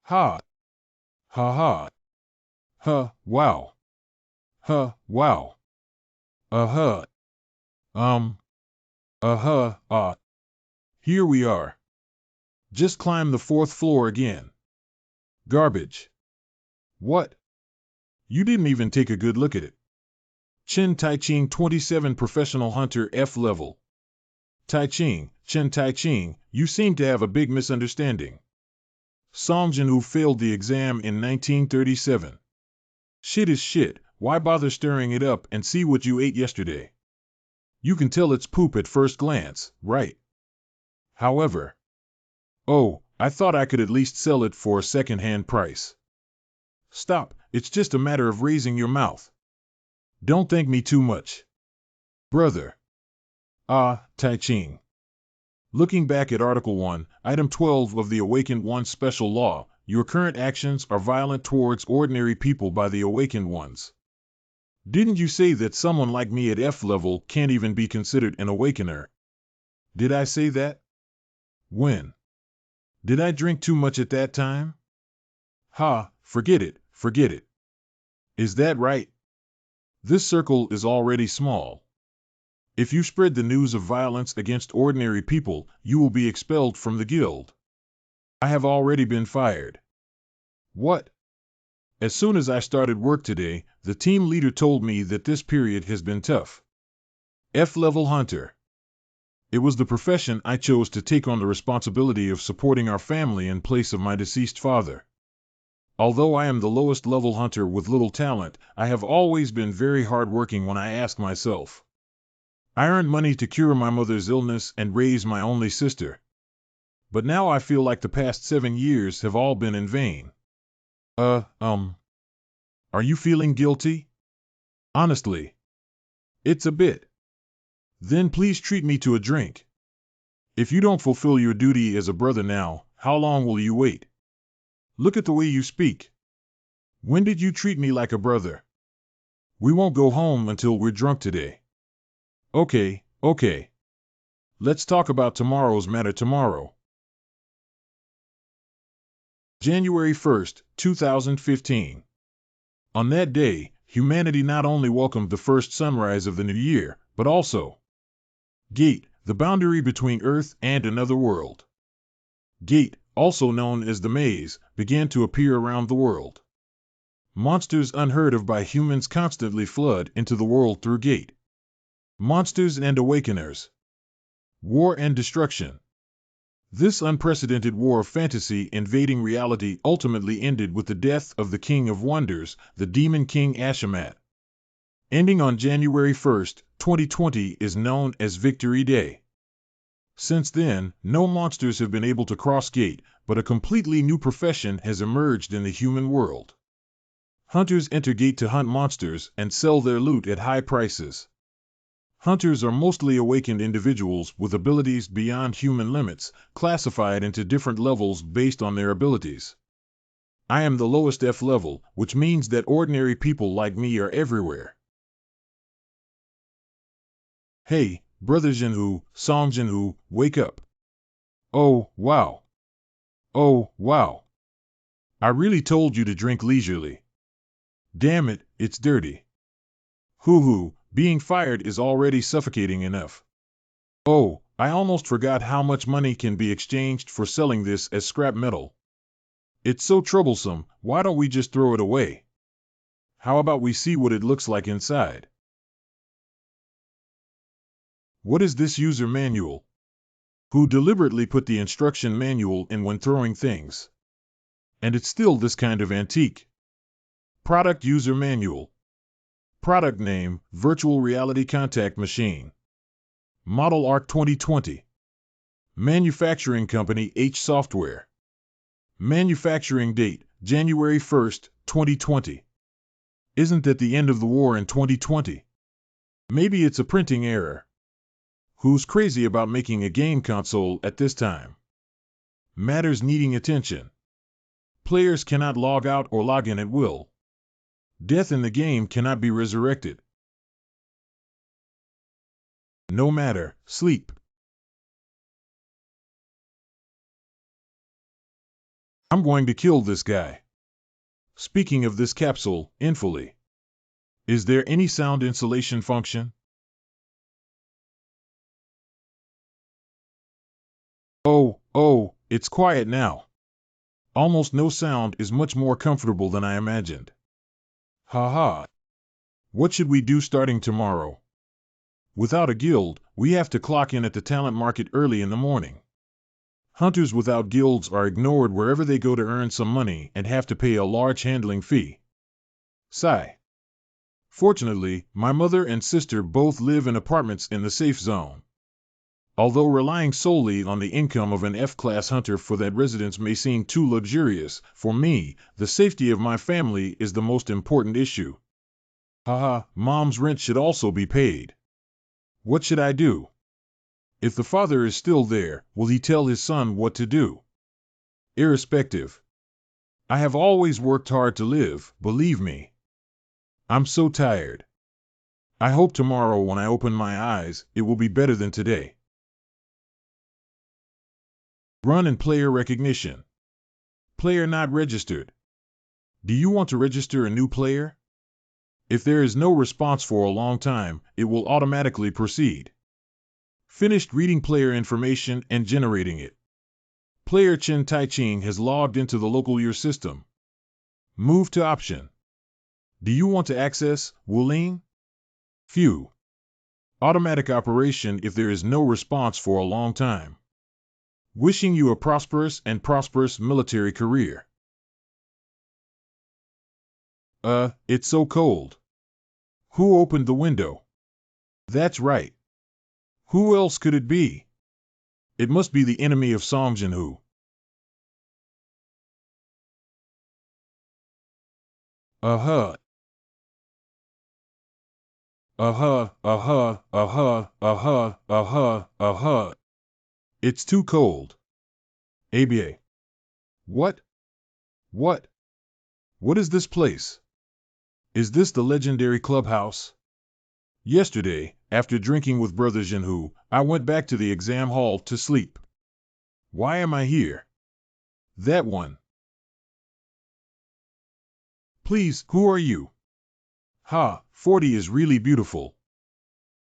Ha, ha ha, wow, wow, uh-huh, um, uh-huh. Here we are. Just climb the fourth floor again. Garbage. What? You didn't even take a good look at it. Chen Tai-Ching 27 Professional Hunter F level. Tai-Ching, Chen Tai-Ching, you seem to have a big misunderstanding. Song Jin-woo failed the exam in 1937. Shit is shit, why bother stirring it up and see what you ate yesterday? You can tell it's poop at first glance, right? However, oh, I thought I could at least sell it for a second-hand price. Stop, it's just a matter of raising your mouth. Don't thank me too much. Brother. Ah, Tai-Ching. Looking back at Article 1, Item 12 of the Awakened One's Special Law, your current actions are violent towards ordinary people by the Awakened Ones. Didn't you say that someone like me at F level can't even be considered an Awakener? Did I say that? When? Did I drink too much at that time? Ha, forget it, forget it. Is that right? This circle is already small. If you spread the news of violence against ordinary people, you will be expelled from the guild. I have already been fired. What? As soon as I started work today, the team leader told me that this period has been tough. F-level hunter. It was the profession I chose to take on the responsibility of supporting our family in place of my deceased father. Although I am the lowest level hunter with little talent, I have always been very hardworking when I ask myself. I earned money to cure my mother's illness and raise my only sister. But now I feel like the past 7 years have all been in vain. Are you feeling guilty? Honestly. It's a bit. Then please treat me to a drink. If you don't fulfill your duty as a brother now, how long will you wait? Look at the way you speak. When did you treat me like a brother? We won't go home until we're drunk today. Okay. Let's talk about tomorrow's matter tomorrow. January 1st, 2015. On that day, humanity not only welcomed the first sunrise of the new year, but also Gate, the boundary between Earth and another world. Gate, also known as the Maze, began to appear around the world. Monsters unheard of by humans constantly flood into the world through Gate. Monsters and Awakeners. War and destruction. This unprecedented war of fantasy invading reality ultimately ended with the death of the King of Wonders, the Demon King Ashamat. Ending on January 1st, 2020 is known as Victory Day. Since then, no monsters have been able to cross Gate, but a completely new profession has emerged in the human world. Hunters enter Gate to hunt monsters and sell their loot at high prices. Hunters are mostly awakened individuals with abilities beyond human limits, classified into different levels based on their abilities. I am the lowest F level, which means that ordinary people like me are everywhere. Hey, Brother Jinhu, Song Jinhu, wake up. Oh, wow. Oh, wow. I really told you to drink leisurely. Damn it, it's dirty. Hoo-hoo, being fired is already suffocating enough. Oh, I almost forgot how much money can be exchanged for selling this as scrap metal. It's so troublesome, why don't we just throw it away? How about we see what it looks like inside? What is this user manual? Who deliberately put the instruction manual in when throwing things? And it's still this kind of antique. Product user manual. Product name, Virtual Reality Contact Machine. Model ARC 2020. Manufacturing company H Software. Manufacturing date, January 1st, 2020. Isn't that the end of the war in 2020? Maybe it's a printing error. Who's crazy about making a game console at this time? Matters needing attention. Players cannot log out or log in at will. Death in the game cannot be resurrected. No matter, sleep. I'm going to kill this guy. Speaking of this capsule, infally, is there any sound insulation function? Oh, it's quiet now. Almost no sound is much more comfortable than I imagined. Haha. What should we do starting tomorrow? Without a guild, we have to clock in at the talent market early in the morning. Hunters without guilds are ignored wherever they go to earn some money and have to pay a large handling fee. Sigh. Fortunately, my mother and sister both live in apartments in the safe zone. Although relying solely on the income of an F-class hunter for that residence may seem too luxurious, for me, the safety of my family is the most important issue. Haha, Mom's rent should also be paid. What should I do? If the father is still there, will he tell his son what to do? Irrespective. I have always worked hard to live, believe me. I'm so tired. I hope tomorrow when I open my eyes, it will be better than today. Run and player recognition. Player not registered. Do you want to register a new player? If there is no response for a long time, it will automatically proceed. Finished reading player information and generating it. Player Chen Taiching has logged into the local year system. Move to option. Do you want to access Wuling? Few. Automatic operation if there is no response for a long time. Wishing you a prosperous military career. It's so cold. Who opened the window? That's right. Who else could it be? It must be the enemy of Song Jinhu. Uh-huh. It's too cold. ABA. What? What? What is this place? Is this the legendary clubhouse? Yesterday, after drinking with Brother Jinhu, I went back to the exam hall to sleep. Why am I here? That one. Please, who are you? Ha, 40 is really beautiful.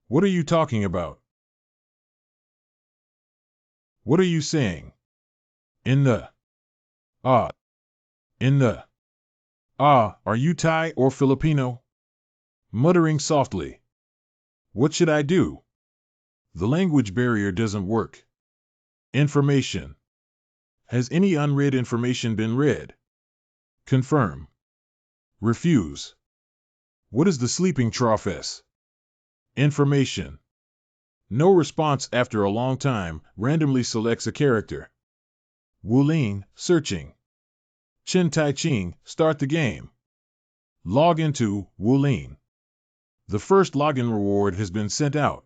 What are you talking about? What are you saying? In the... Ah. In the... Ah, are you Thai or Filipino? Muttering softly. What should I do? The language barrier doesn't work. Information. Has any unread information been read? Confirm. Refuse. What is the sleeping trough S? Information. No response after a long time, randomly selects a character. Wuling, searching. Chen Taiching, start the game. Log into Wuling. The first login reward has been sent out.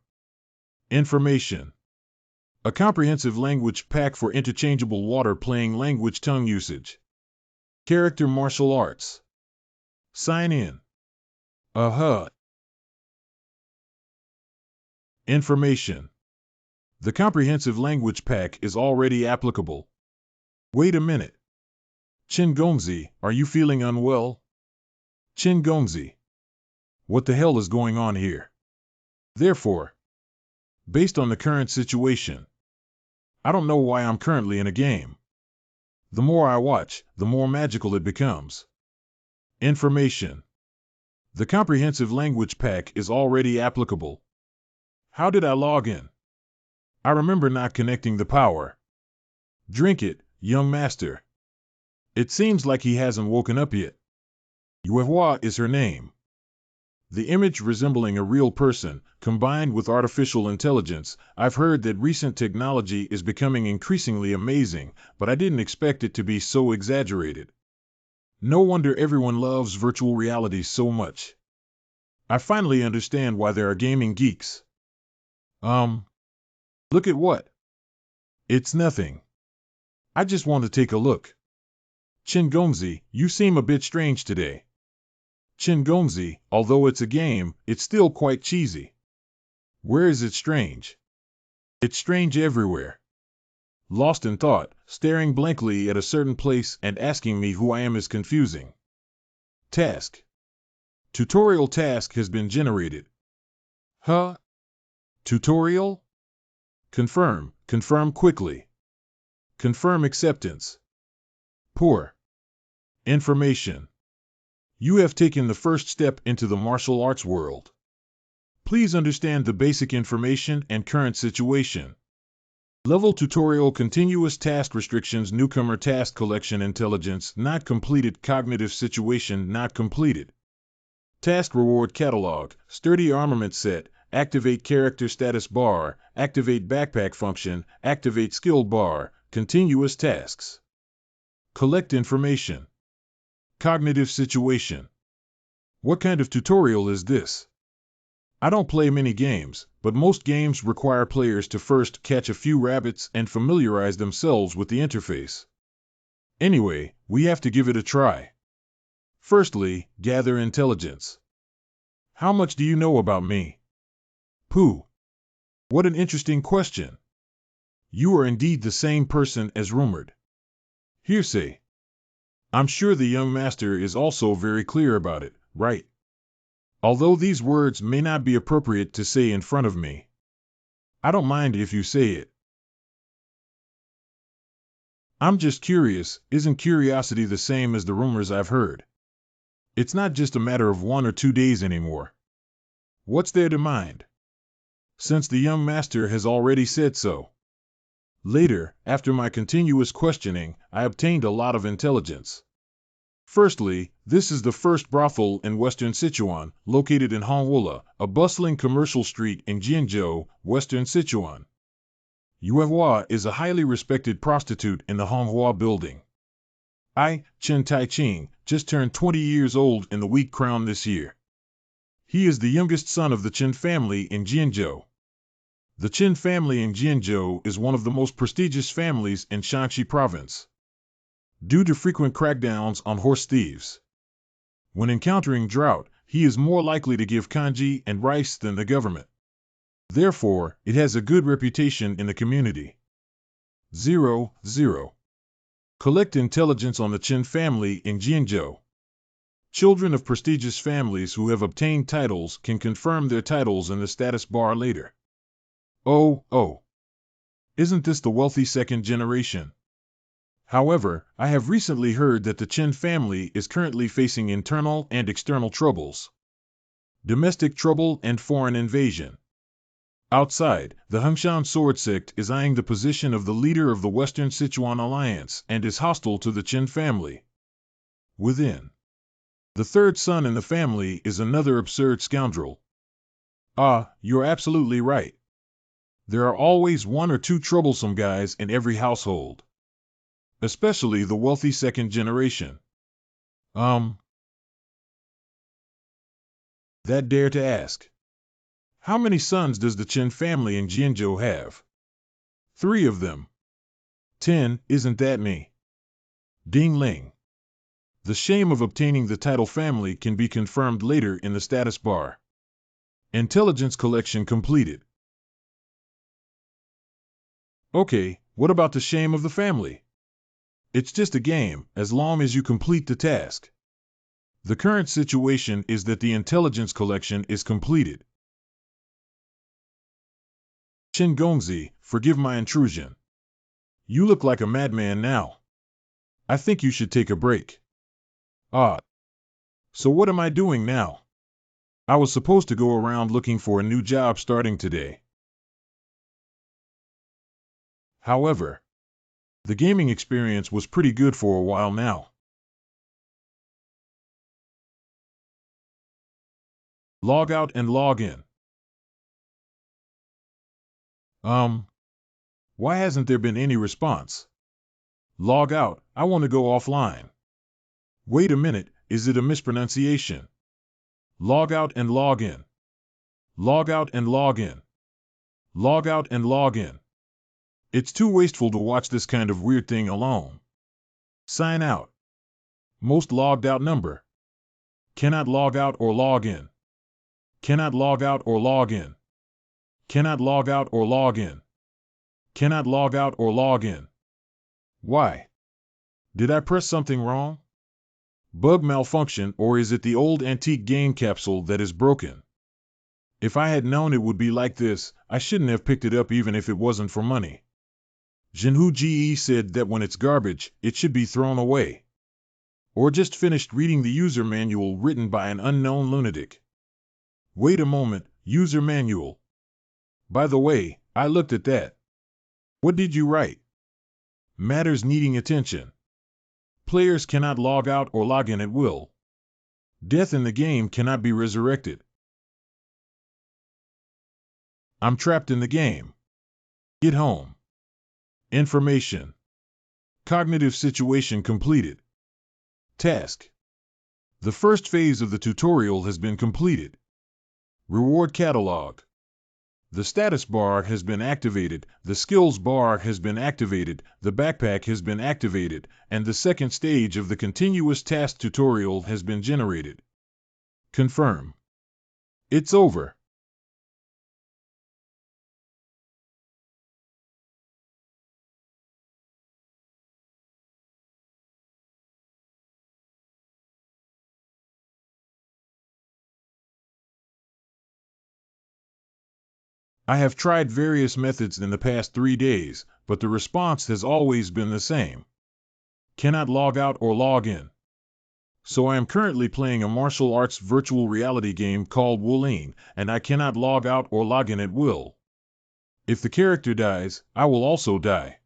Information. A comprehensive language pack for interchangeable water-playing language tongue usage. Character martial arts. Sign in. Information. The comprehensive language pack is already applicable. Wait a minute. Chin Gongzi, are you feeling unwell? Chin Gongzi. What the hell is going on here? Therefore, based on the current situation, I don't know why I'm currently in a game. The more I watch, the more magical it becomes. Information. The comprehensive language pack is already applicable. How did I log in? I remember not connecting the power. Drink it, young master. It seems like he hasn't woken up yet. Yuehua is her name. The image resembling a real person, combined with artificial intelligence. I've heard that recent technology is becoming increasingly amazing, but I didn't expect it to be so exaggerated. No wonder everyone loves virtual reality so much. I finally understand why there are gaming geeks. Look at what? It's nothing. I just want to take a look. Chin Gongzi, you seem a bit strange today. Chin Gongzi, although it's a game, it's still quite cheesy. Where is it strange? It's strange everywhere. Lost in thought, staring blankly at a certain place and asking me who I am is confusing. Task. Tutorial task has been generated. Huh? Tutorial? Confirm. Confirm quickly. Confirm acceptance. Poor. Information. You have taken the first step into the martial arts world. Please understand the basic information and current situation. Level tutorial continuous task restrictions newcomer task collection intelligence not completed cognitive situation not completed. Task reward catalog sturdy armament set activate character status bar activate backpack function activate skill bar continuous tasks. Collect information. Cognitive situation. What kind of tutorial is this? I don't play many games, but most games require players to first catch a few rabbits and familiarize themselves with the interface. Anyway, we have to give it a try. Firstly, gather intelligence. How much do you know about me? Pooh. What an interesting question. You are indeed the same person as rumored. Hearsay. I'm sure the young master is also very clear about it, right? Although these words may not be appropriate to say in front of me. I don't mind if you say it. I'm just curious, isn't curiosity the same as the rumors I've heard? It's not just a matter of 1 or 2 days anymore. What's there to mind? Since the young master has already said so. Later, after my continuous questioning, I obtained a lot of intelligence. Firstly, this is the first brothel in western Sichuan, located in MANHWA, a bustling commercial street in Jianzhou, western Sichuan. MANHWA is a highly respected prostitute in the MANHWA building. I, Chen Taiqing, just turned 20 years old in the week crown this year. He is the youngest son of the Chen family in Jianzhou. The Chen family in Jianzhou is one of the most prestigious families in Shanxi province. Due to frequent crackdowns on horse thieves. When encountering drought, he is more likely to give kanji and rice than the government. Therefore, it has a good reputation in the community. 0. Collect intelligence on the Chen family in Jianzhou. Children of prestigious families who have obtained titles can confirm their titles in the status bar later. Oh. Isn't this the wealthy second generation? However, I have recently heard that the Chen family is currently facing internal and external troubles. Domestic trouble and foreign invasion. Outside, the Hengshan sword sect is eyeing the position of the leader of the Western Sichuan alliance and is hostile to the Chen family. Within. The third son in the family is another absurd scoundrel. You're absolutely right. There are always 1 or 2 troublesome guys in every household. Especially the wealthy second generation. That dare to ask. How many sons does the Chen family in Jianzhou have? 3 of them. 10, isn't that me? Ding Ling. The shame of obtaining the title family can be confirmed later in the status bar. Intelligence collection completed. Okay, what about the shame of the family? It's just a game, as long as you complete the task. The current situation is that the intelligence collection is completed. Chen Gongzi, forgive my intrusion. You look like a madman now. I think you should take a break. So what am I doing now? I was supposed to go around looking for a new job starting today. However, the gaming experience was pretty good for a while now. Log out and log in. Why hasn't there been any response? Log out, I want to go offline. Wait a minute, is it a mispronunciation? Log out and log in. Log out and log in. Log out and log in. It's too wasteful to watch this kind of weird thing alone. Sign out. Most logged out number. Cannot log out or log in. Cannot log out or log in. Cannot log out or log in. Cannot log out or log in. Why? Did I press something wrong? Bug malfunction, or is it the old antique game capsule that is broken? If I had known it would be like this, I shouldn't have picked it up even if it wasn't for money. Jinhu Ge said that when it's garbage, it should be thrown away. Or just finished reading the user manual written by an unknown lunatic. Wait a moment, user manual. By the way, I looked at that. What did you write? Matters needing attention. Players cannot log out or log in at will. Death in the game cannot be resurrected. I'm trapped in the game. Get home. Information. Cognitive situation completed. Task. The first phase of the tutorial has been completed. Reward catalog. The status bar has been activated, the skills bar has been activated, the backpack has been activated, and the second stage of the continuous task tutorial has been generated. Confirm. It's over. I have tried various methods in the past 3 days, but the response has always been the same. Cannot log out or log in. So I am currently playing a martial arts virtual reality game called Wuling, and I cannot log out or log in at will. If the character dies, I will also die.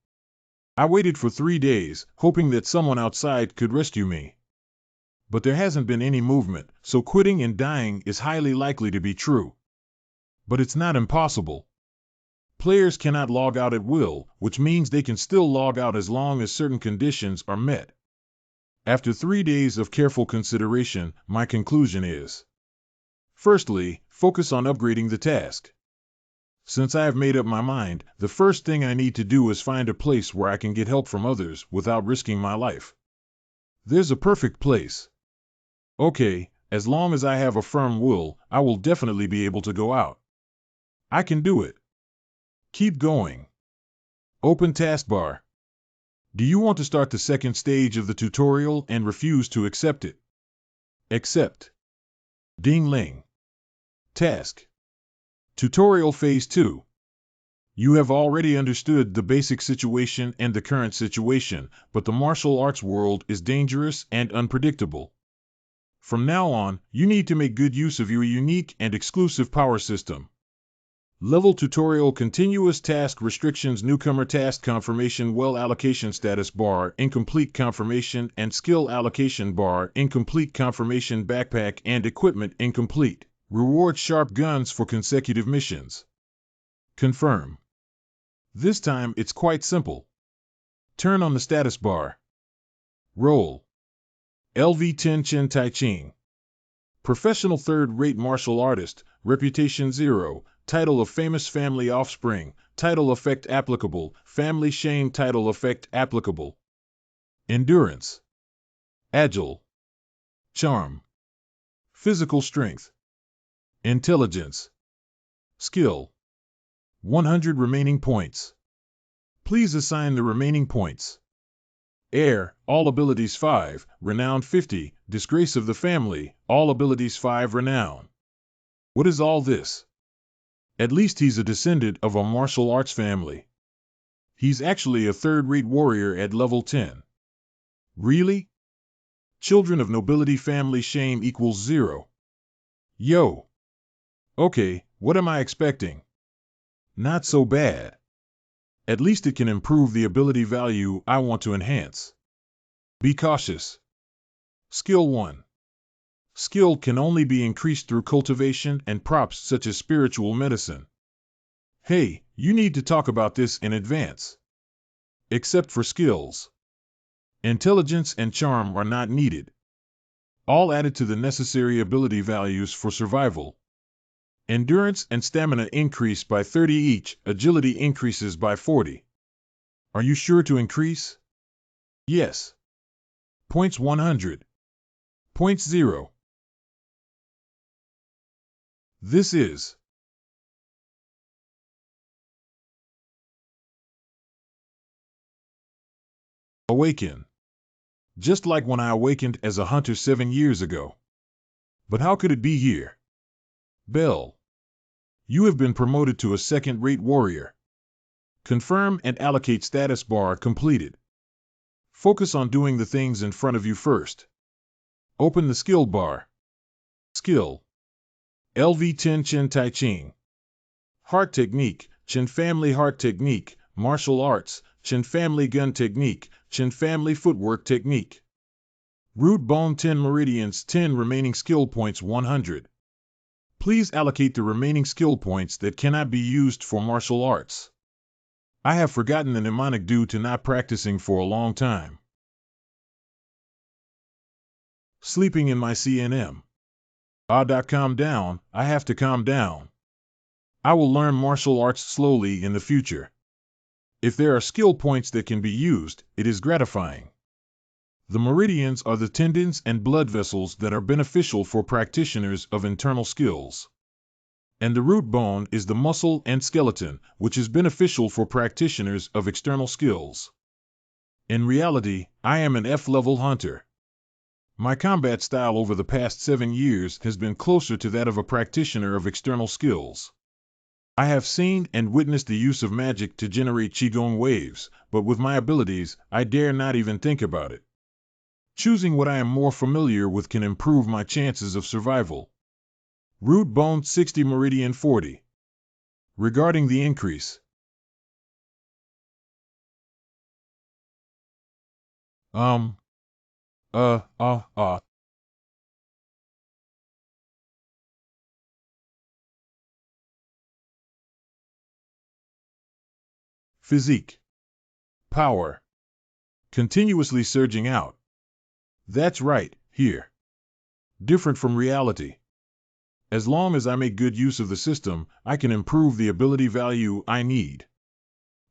I waited for 3 days, hoping that someone outside could rescue me. But there hasn't been any movement, so quitting and dying is highly likely to be true. But it's not impossible. Players cannot log out at will, which means they can still log out as long as certain conditions are met. After 3 days of careful consideration, my conclusion is: firstly, focus on upgrading the task. Since I have made up my mind, the first thing I need to do is find a place where I can get help from others without risking my life. There's a perfect place. Okay, as long as I have a firm will, I will definitely be able to go out. I can do it. Keep going. Open taskbar. Do you want to start the second stage of the tutorial and refuse to accept it? Accept. Ding Ling. Task. Tutorial Phase 2. You have already understood the basic situation and the current situation, but the martial arts world is dangerous and unpredictable. From now on, you need to make good use of your unique and exclusive power system. Level tutorial continuous task restrictions newcomer task confirmation well allocation status bar incomplete confirmation and skill allocation bar incomplete confirmation backpack and equipment incomplete. Reward sharp guns for consecutive missions. Confirm. This time it's quite simple. Turn on the status bar. Roll. LV10 Chen Tai Ching. Professional third-rate martial artist, reputation 0, title of famous family offspring, title effect applicable, family shame title effect applicable. Endurance. Agile. Charm. Physical strength. Intelligence. Skill. 100 remaining points. Please assign the remaining points. Heir, all abilities 5, renown 50, disgrace of the family, all abilities 5 renown. What is all this? At least he's a descendant of a martial arts family. He's actually a third-rate warrior at level 10. Really? Children of nobility family shame equals 0. Yo. Okay, what am I expecting? Not so bad. At least it can improve the ability value I want to enhance. Be cautious. Skill 1. Skill can only be increased through cultivation and props such as spiritual medicine. Hey, you need to talk about this in advance. Except for skills. Intelligence and charm are not needed. All added to the necessary ability values for survival. Endurance and stamina increase by 30 each, agility increases by 40. Are you sure to increase? Yes. Points 100. Points 0. This is Awaken. Just like when I awakened as a hunter 7 years ago. But how could it be here? Bell. You have been promoted to a second-rate warrior. Confirm and allocate status bar completed. Focus on doing the things in front of you first. Open the skill bar. Skill. LV10 Chen Tai Ching. Heart Technique, Chen Family Heart Technique, Martial Arts, Chen Family Gun Technique, Chen Family Footwork Technique. Root Bone 10 Meridians 10 remaining skill points 100. Please allocate the remaining skill points that cannot be used for martial arts. I have forgotten the mnemonic due to not practicing for a long time. Sleeping in my CNM. Calm down, I have to calm down. I will learn martial arts slowly in the future. If there are skill points that can be used, it is gratifying. The meridians are the tendons and blood vessels that are beneficial for practitioners of internal skills. And the root bone is the muscle and skeleton, which is beneficial for practitioners of external skills. In reality, I am an F-level hunter. My combat style over the past 7 years has been closer to that of a practitioner of external skills. I have seen and witnessed the use of magic to generate Qigong waves, but with my abilities, I dare not even think about it. Choosing what I am more familiar with can improve my chances of survival. Root bone 60 meridian 40. Regarding the increase. Physique. Power. Continuously surging out. That's right, here. Different from reality. As long as I make good use of the system, I can improve the ability value I need.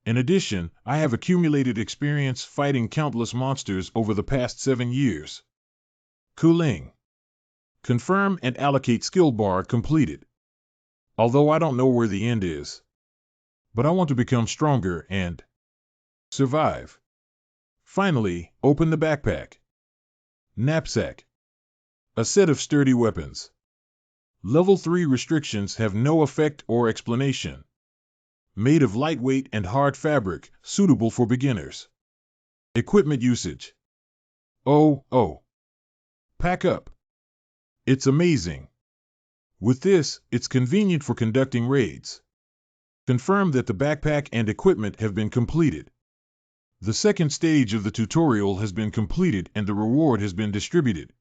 In addition, I have accumulated experience fighting countless monsters over the past 7 years. Cooling. Confirm and allocate skill bar completed. Although I don't know where the end is. But I want to become stronger and survive. Finally, open the backpack. Knapsack. A set of sturdy weapons. Level 3 restrictions have no effect or explanation. Made of lightweight and hard fabric, suitable for beginners. Equipment usage. Oh. Pack up. It's amazing. With this, it's convenient for conducting raids. Confirm that the backpack and equipment have been completed. The second stage of the tutorial has been completed and the reward has been distributed.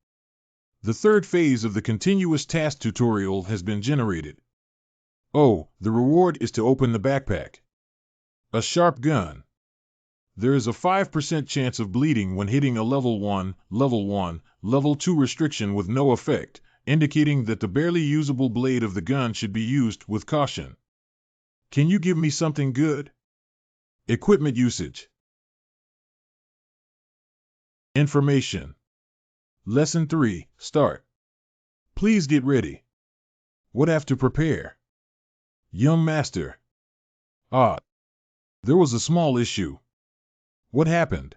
The third phase of the continuous task tutorial has been generated. Oh, the reward is to open the backpack. A sharp gun. There is a 5% chance of bleeding when hitting a level 1, level 2 restriction with no effect, indicating that the barely usable blade of the gun should be used with caution. Can you give me something good? Equipment usage. Information. Lesson 3, start. Please get ready. What have to prepare? Young master. There was a small issue. What happened?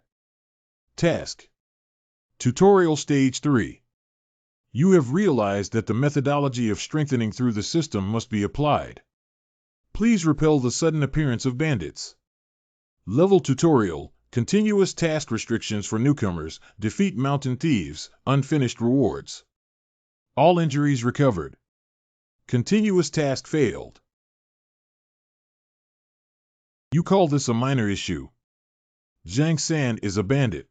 Task. Tutorial Stage 3. You have realized that the methodology of strengthening through the system must be applied. Please repel the sudden appearance of bandits. Level Tutorial, Continuous Task Restrictions for Newcomers, Defeat Mountain Thieves, Unfinished Rewards. All injuries recovered. Continuous task failed. You call this a minor issue. Zhang San is a bandit.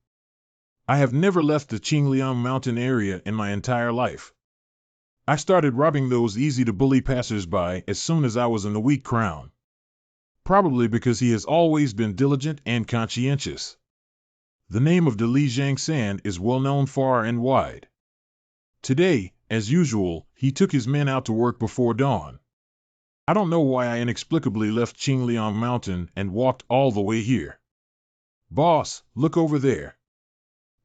I have never left the Qingliang mountain area in my entire life. I started robbing those easy-to-bully passers-by as soon as I was in the Wheat Crown. Probably because he has always been diligent and conscientious. The name of Li Zhang San is well known far and wide. Today, as usual, he took his men out to work before dawn. I don't know why I inexplicably left Qingliang Mountain and walked all the way here. Boss, look over there.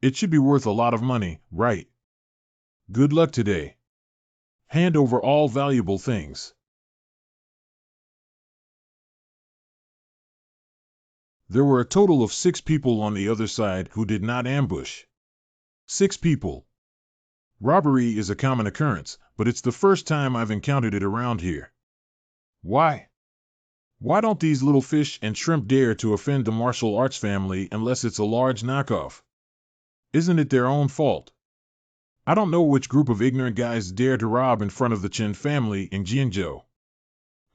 It should be worth a lot of money, right? Good luck today. Hand over all valuable things. There were a total of 6 people on the other side who did not ambush. 6 people. Robbery is a common occurrence, but it's the first time I've encountered it around here. Why? Why don't these little fish and shrimp dare to offend the martial arts family unless it's a large knockoff? Isn't it their own fault? I don't know which group of ignorant guys dare to rob in front of the Chen family in Jianzhou.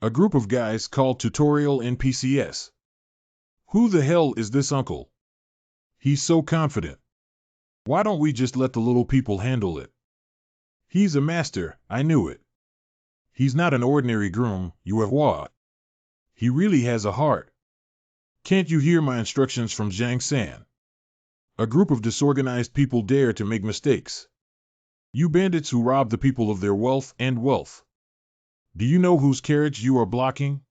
A group of guys called Tutorial NPCs. Who the hell is this uncle? He's so confident. Why don't we just let the little people handle it? He's a master, I knew it. He's not an ordinary groom, you have what? He really has a heart. Can't you hear my instructions from Zhang San? A group of disorganized people dare to make mistakes. You bandits who rob the people of their wealth and wealth. Do you know whose carriage you are blocking?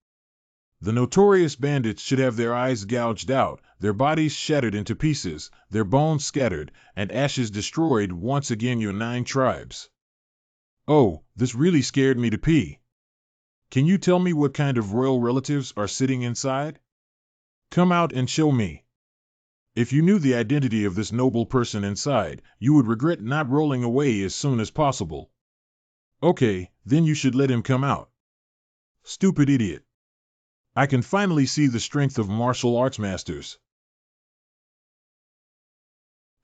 The notorious bandits should have their eyes gouged out, their bodies shattered into pieces, their bones scattered, and ashes destroyed once again your 9 tribes. Oh, this really scared me to pee. Can you tell me what kind of royal relatives are sitting inside? Come out and show me. If you knew the identity of this noble person inside, you would regret not rolling away as soon as possible. Okay, then you should let him come out. Stupid idiot. I can finally see the strength of martial arts masters.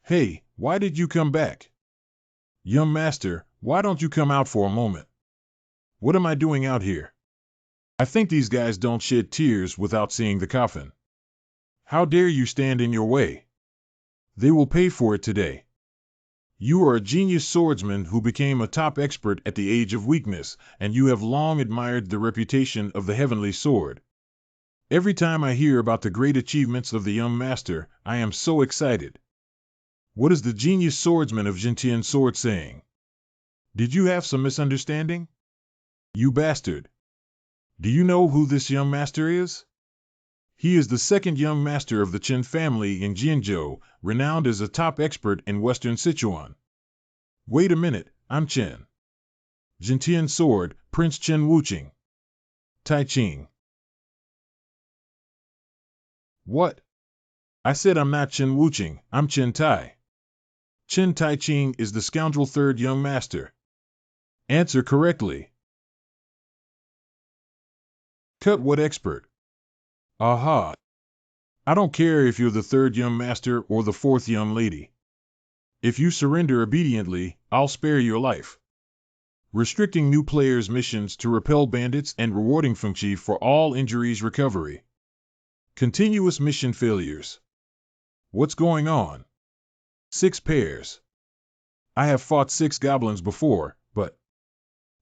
Hey, why did you come back? Young master, why don't you come out for a moment? What am I doing out here? I think these guys don't shed tears without seeing the coffin. How dare you stand in your way? They will pay for it today. You are a genius swordsman who became a top expert at the age of weakness, and you have long admired the reputation of the heavenly sword. Every time I hear about the great achievements of the young master, I am so excited. What is the genius swordsman of Jintian sword saying? Did you have some misunderstanding? You bastard. Do you know who this young master is? He is the second young master of the Chen family in Jianzhou, renowned as a top expert in Western Sichuan. Wait a minute, I'm Chen. Jintian sword, Prince Chen Wuqing. Tai Ching. What? I said I'm not Chen Wuqing, I'm Chen Tai. Chen Tai Ching is the scoundrel third young master. Answer correctly. Cut what expert? Aha. I don't care if you're the third young master or the fourth young lady. If you surrender obediently, I'll spare your life. Restricting new players' missions to repel bandits and rewarding Fengqi for all injuries recovery. Continuous mission failures. What's going on? 6 pairs. I have fought 6 goblins before, but...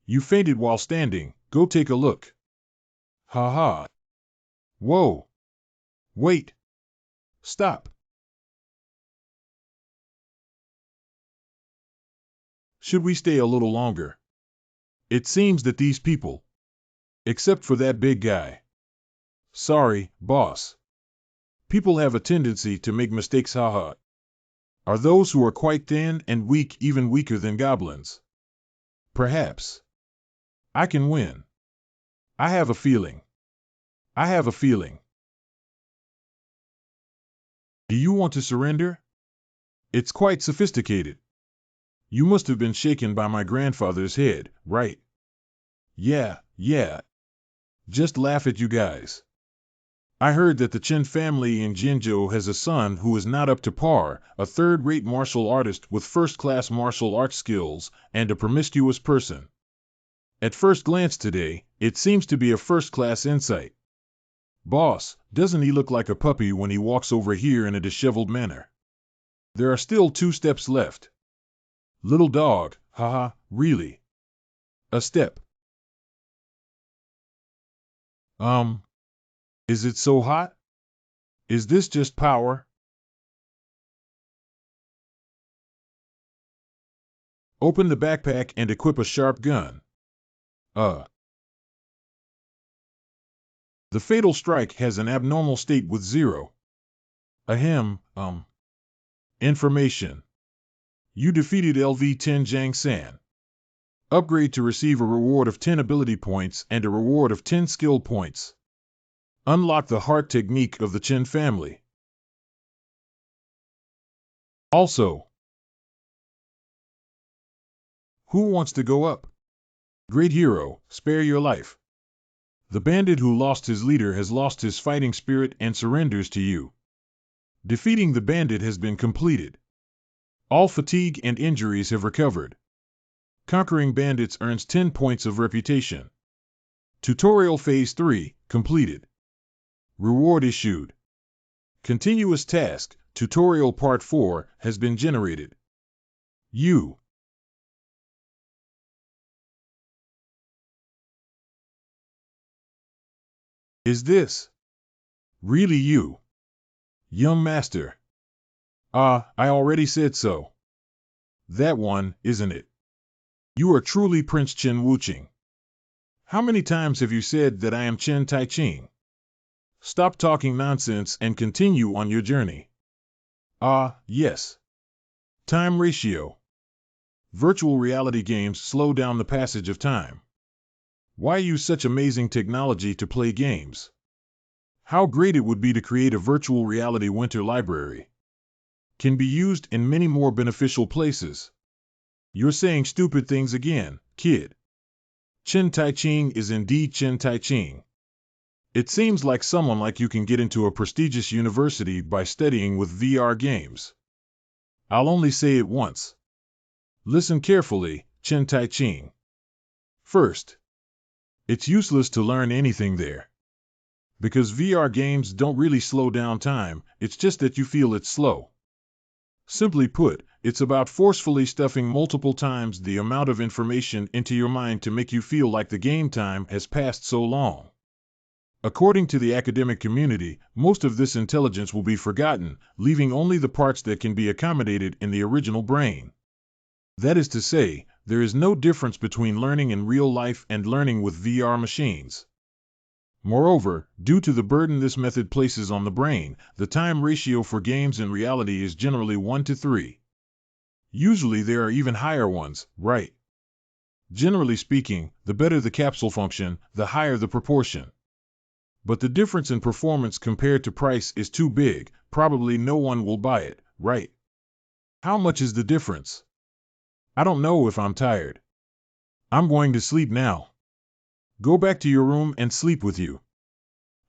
You fainted while standing, go take a look. Ha ha. Whoa. Wait. Stop. Should we stay a little longer? It seems that these people... Except for that big guy. Sorry, boss. People have a tendency to make mistakes, haha. Are those who are quite thin and weak even weaker than goblins? Perhaps. I can win. I have a feeling. I have a feeling. Do you want to surrender? It's quite sophisticated. You must have been shaken by my grandfather's head, right? Yeah. Just laugh at you guys. I heard that the Chen family in Jianzhou has a son who is not up to par, a third-rate martial artist with first-class martial arts skills, and a promiscuous person. At first glance today, it seems to be a first-class insight. Boss, doesn't he look like a puppy when he walks over here in a disheveled manner? There are still 2 steps left. Little dog, haha, really? A step. Is it so hot? Is this just power? Open the backpack and equip a sharp gun. The fatal strike has an abnormal state with 0. Ahem, Information. You defeated LV-10 Zhang San. Upgrade to receive a reward of 10 ability points and a reward of 10 skill points. Unlock the heart technique of the Chin family. Also, who wants to go up? Great hero, spare your life. The bandit who lost his leader has lost his fighting spirit and surrenders to you. Defeating the bandit has been completed. All fatigue and injuries have recovered. Conquering bandits earns 10 points of reputation. Tutorial Phase 3 completed. Reward issued. Continuous task, Tutorial Part 4 has been generated. You. Is this really you? Young master. I already said so. That one, isn't it? You are truly Prince Chen Wuqing. How many times have you said that I am Chen Taiqing? Stop talking nonsense and continue on your journey. Yes. Time ratio. Virtual reality games slow down the passage of time. Why use such amazing technology to play games? How great it would be to create a virtual reality winter library. Can be used in many more beneficial places. You're saying stupid things again, kid. Chen Taiqing is indeed Chen Taiqing. It seems like someone like you can get into a prestigious university by studying with VR games. I'll only say it once. Listen carefully, Chen Taiqing. First, it's useless to learn anything there. Because VR games don't really slow down time, it's just that you feel it's slow. Simply put, it's about forcefully stuffing multiple times the amount of information into your mind to make you feel like the game time has passed so long. According to the academic community, most of this intelligence will be forgotten, leaving only the parts that can be accommodated in the original brain. That is to say, there is no difference between learning in real life and learning with VR machines. Moreover, due to the burden this method places on the brain, the time ratio for games in reality is generally 1 to 3. Usually there are even higher ones, right? Generally speaking, the better the capsule function, the higher the proportion. But the difference in performance compared to price is too big, probably no one will buy it, right? How much is the difference? I don't know if I'm tired. I'm going to sleep now. Go back to your room and sleep with you.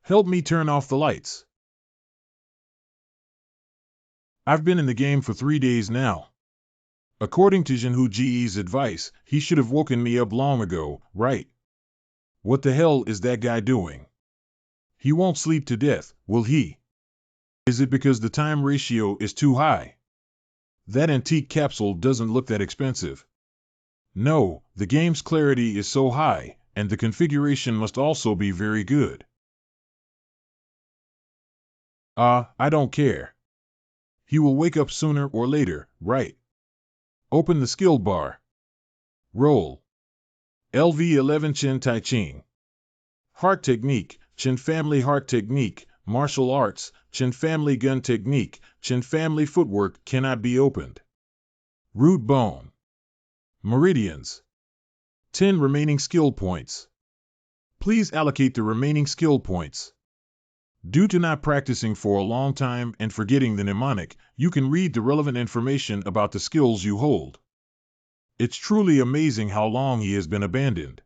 Help me turn off the lights. I've been in the game for 3 days now. According to Zhenhu Ji's advice, he should have woken me up long ago, right? What the hell is that guy doing? He won't sleep to death, will he? Is it because the time ratio is too high? That antique capsule doesn't look that expensive. No, the game's clarity is so high, and the configuration must also be very good. I don't care. He will wake up sooner or later, right? Open the skill bar. Roll. LV11 Chen Taiqing. Heart technique, Chen family heart technique, martial arts, Chen family gun technique, Chen family footwork cannot be opened. Root bone. Meridians. 10 remaining skill points. Please allocate the remaining skill points. Due to not practicing for a long time and forgetting the mnemonic, you can read the relevant information about the skills you hold. It's truly amazing how long he has been abandoned.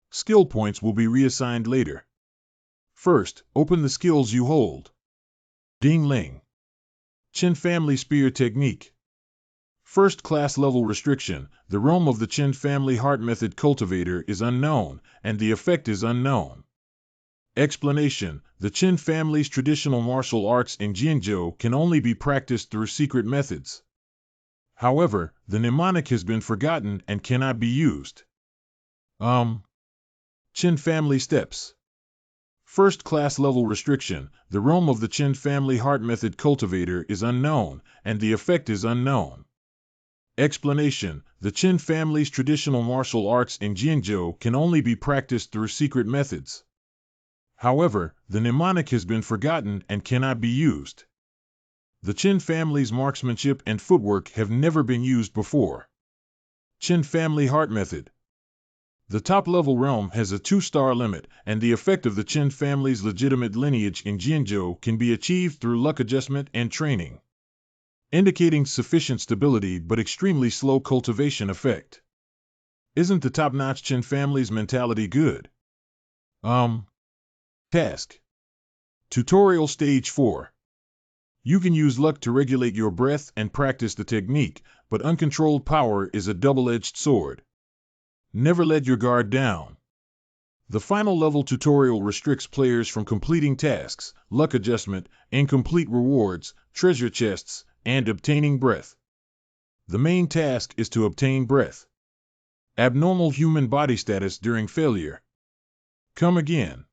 Skill points will be reassigned later. First, open the skills you hold. Ding Ling. Chen family spear technique. First class level restriction, the realm of the Chen family heart method cultivator is unknown, and the effect is unknown. Explanation, the Chen family's traditional martial arts in Jianzhou can only be practiced through secret methods. However, the mnemonic has been forgotten and cannot be used. Chen family steps. First class level restriction, the realm of the Chen family heart method cultivator is unknown, and the effect is unknown. Explanation, the Chen family's traditional martial arts in Jianzhou can only be practiced through secret methods. However, the mnemonic has been forgotten and cannot be used. The Chen family's marksmanship and footwork have never been used before. Chen family heart method. The top-level realm has a 2-star limit, and the effect of the Qin family's legitimate lineage in Jianzhou can be achieved through luck adjustment and training, indicating sufficient stability but extremely slow cultivation effect. Isn't the top-notch Qin family's mentality good? Task. Tutorial Stage 4. You can use luck to regulate your breath and practice the technique, but uncontrolled power is a double-edged sword. Never let your guard down. The final level tutorial restricts players from completing tasks, luck adjustment, incomplete rewards, treasure chests, and obtaining breath. The main task is to obtain breath. Abnormal human body status during failure. Come again.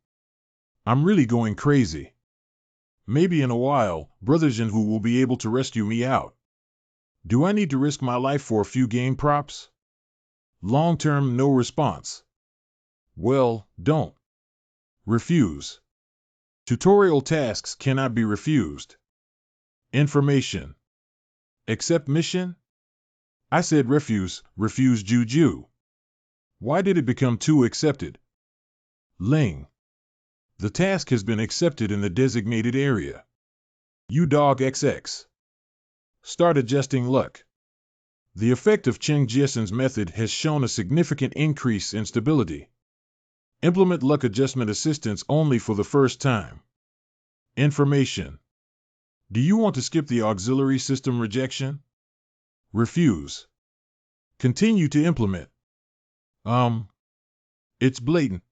I'm really going crazy. Maybe in a while, Brother Jinhu will be able to rescue me out. Do I need to risk my life for a few game props? Long-term no response. Well, don't. Refuse. Tutorial tasks cannot be refused. Information. Accept mission? I said refuse Juju. Why did it become too accepted? Ling. The task has been accepted in the designated area. U-Dog XX. Start adjusting luck. The effect of Cheng Jieson's method has shown a significant increase in stability. Implement luck adjustment assistance only for the first time. Information. Do you want to skip the auxiliary system rejection? Refuse. Continue to implement. It's blatant.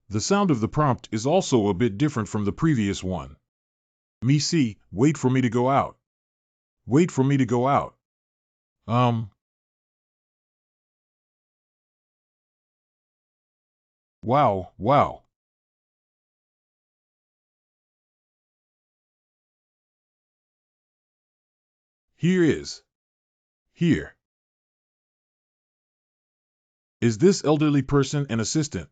The sound of the prompt is also a bit different from the previous one. Me see, wait for me to go out. Wait for me to go out. Wow. Here. Is this elderly person an assistant?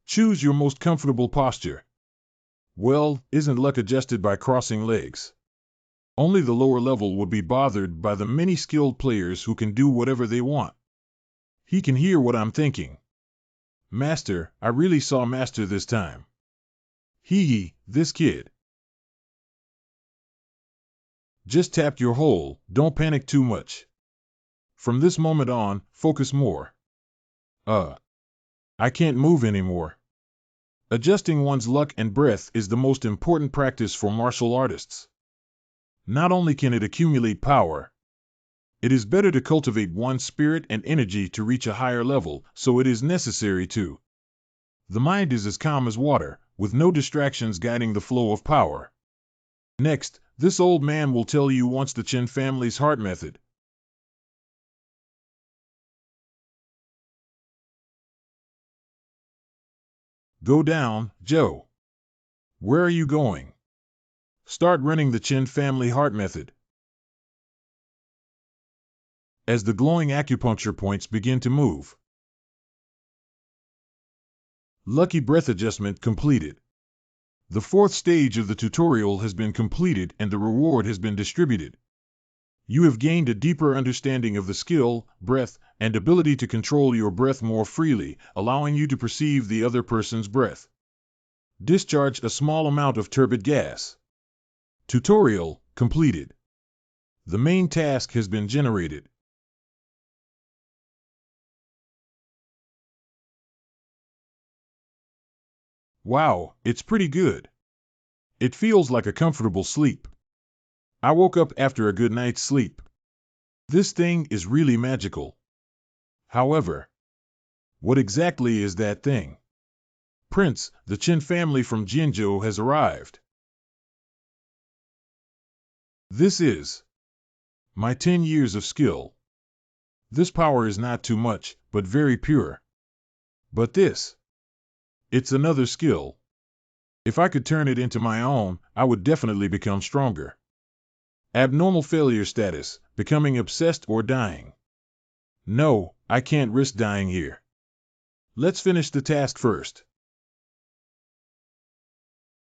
Choose your most comfortable posture. Well, isn't luck adjusted by crossing legs? Only the lower level would be bothered by the many skilled players who can do whatever they want. He can hear what I'm thinking. Master, I really saw Master this time. This kid. Just tapped your hole, don't panic too much. From this moment on, focus more. I can't move anymore. Adjusting one's luck and breath is the most important practice for martial artists. Not only can it accumulate power, it is better to cultivate one's spirit and energy to reach a higher level, so it is necessary to. The mind is as calm as water, with no distractions guiding the flow of power. Next, this old man will tell you once the Qin family's heart method. Go down, Joe. Where are you going? Start running the Qin family heart method. As the glowing acupuncture points begin to move. Lucky breath adjustment completed. The 4th stage of the tutorial has been completed and the reward has been distributed. You have gained a deeper understanding of the skill, breath, and ability to control your breath more freely, allowing you to perceive the other person's breath. Discharge a small amount of turbid gas. Tutorial completed. The main task has been generated. Wow, it's pretty good. It feels like a comfortable sleep. I woke up after a good night's sleep. This thing is really magical. However, what exactly is that thing? Prince, the Qin family from Jianzhou has arrived. This is my 10 years of skill. This power is not too much, but very pure. But this, it's another skill. If I could turn it into my own, I would definitely become stronger. Abnormal failure status, becoming obsessed or dying. No, I can't risk dying here. Let's finish the task first.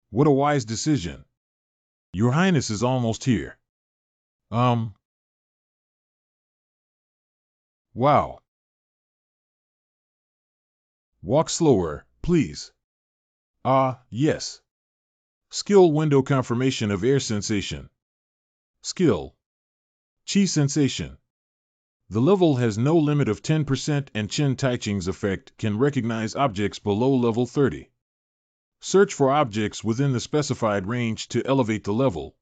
What a wise decision. Your Highness is almost here. Wow. Walk slower, please. Ah, yes. Skill window confirmation of air sensation. Skill. Chi sensation. The level has no limit of 10% and Chen Taiching's effect can recognize objects below level 30. Search for objects within the specified range to elevate the level.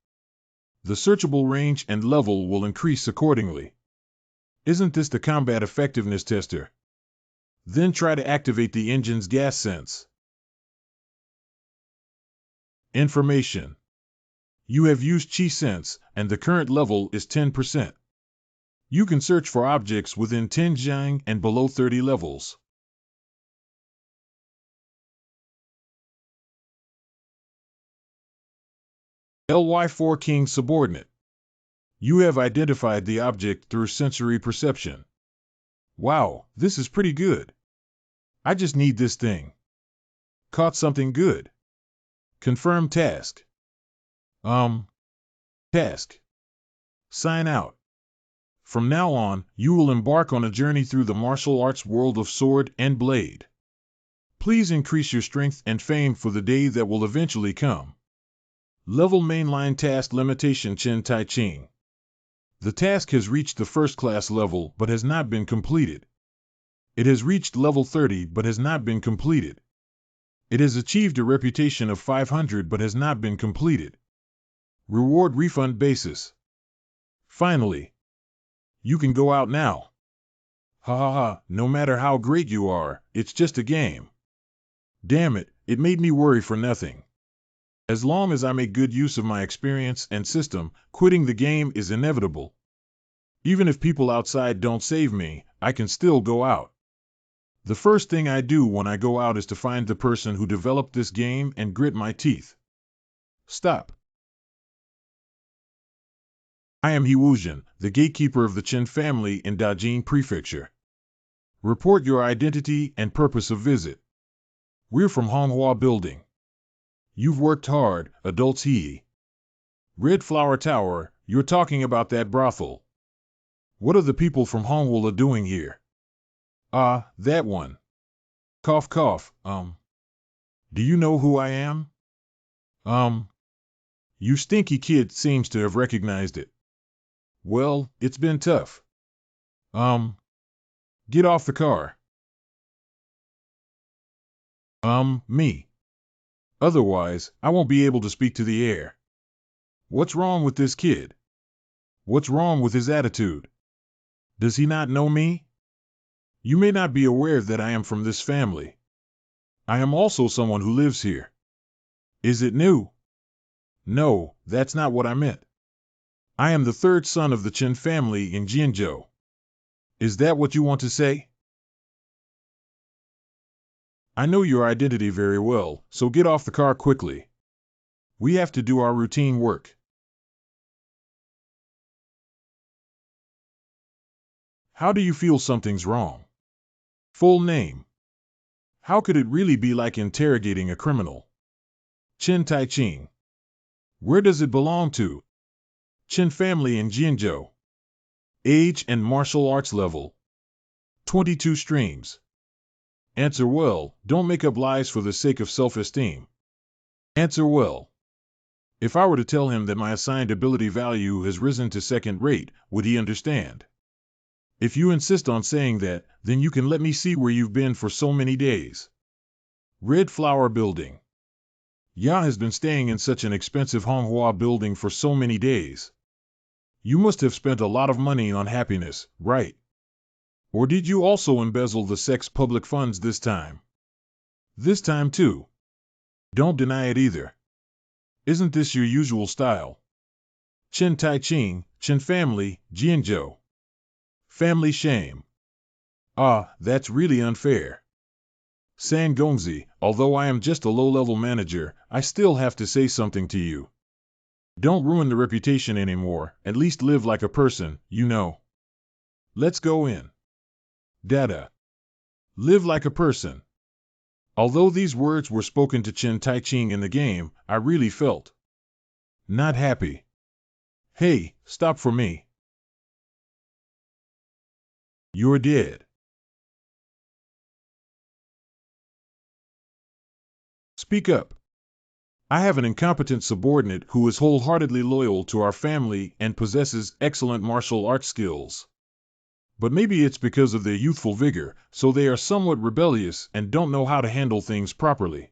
The searchable range and level will increase accordingly. Isn't this the combat effectiveness tester? Then try to activate the engine's gas sense. Information. You have used Chi Sense, and the current level is 10%. You can search for objects within 10 Zhang and below 30 levels. LY4 King Subordinate. You have identified the object through sensory perception. Wow, this is pretty good. I just need this thing. Caught something good. Confirm task. Task. Sign out. From now on, you will embark on a journey through the martial arts world of sword and blade. Please increase your strength and fame for the day that will eventually come. Level mainline task limitation Chen Tai Ching. The task has reached the first class level but has not been completed. It has reached level 30 but has not been completed. It has achieved a reputation of 500 but has not been completed. Reward refund basis. Finally. You can go out now. Ha ha ha, no matter how great you are, it's just a game. Damn it, it made me worry for nothing. As long as I make good use of my experience and system, quitting the game is inevitable. Even if people outside don't save me, I can still go out. The first thing I do when I go out is to find the person who developed this game and grit my teeth. Stop. I am He Wuzhen, the gatekeeper of the Chen family in Dajing Prefecture. Report your identity and purpose of visit. We're from MANHWA building. You've worked hard, adults he. Red Flower Tower, you're talking about that brothel. What are the people from MANHWA doing here? Ah, that one. Cough cough, Do you know who I am? You stinky kid seems to have recognized it. Well, it's been tough. Get off the car. Me. Otherwise, I won't be able to speak to the air. What's wrong with this kid? What's wrong with his attitude? Does he not know me? You may not be aware that I am from this family. I am also someone who lives here. Is it new? No, that's not what I meant. I am the third son of the Chen family in Jianzhou. Is that what you want to say? I know your identity very well, so get off the car quickly. We have to do our routine work. How do you feel something's wrong? Full name. How could it really be like interrogating a criminal? Chen Taiching. Where does it belong to? Chen family in Jianzhou. Age and martial arts level. 22 streams. Answer well, don't make up lies for the sake of self-esteem. Answer well. If I were to tell him that my assigned ability value has risen to second rate, would he understand? If you insist on saying that, then you can let me see where you've been for so many days. Red Flower Building. Ya has been staying in such an expensive MANHWA building for so many days. You must have spent a lot of money on happiness, right? Or did you also embezzle the sex public funds this time? This time too. Don't deny it either. Isn't this your usual style? Chen Taiching, Chen family, Jianzhou. Family shame. Ah, that's really unfair. San Gongzi, although I am just a low-level manager, I still have to say something to you. Don't ruin the reputation anymore, at least live like a person, you know. Let's go in. Dada. Live like a person. Although these words were spoken to Chen Taiching in the game, I really felt not happy. Hey, stop for me. You're dead. Speak up. I have an incompetent subordinate who is wholeheartedly loyal to our family and possesses excellent martial arts skills. But maybe it's because of their youthful vigor, so they are somewhat rebellious and don't know how to handle things properly.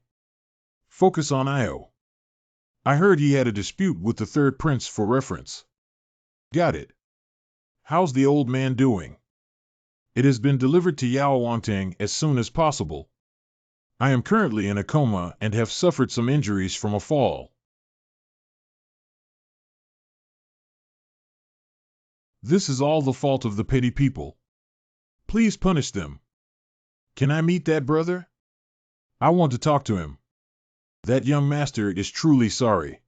Focus on Io. I heard he had a dispute with the third prince for reference. Got it. How's the old man doing? It has been delivered to Yao Wangtang as soon as possible. I am currently in a coma and have suffered some injuries from a fall. This is all the fault of the petty people. Please punish them. Can I meet that brother? I want to talk to him. That young master is truly sorry.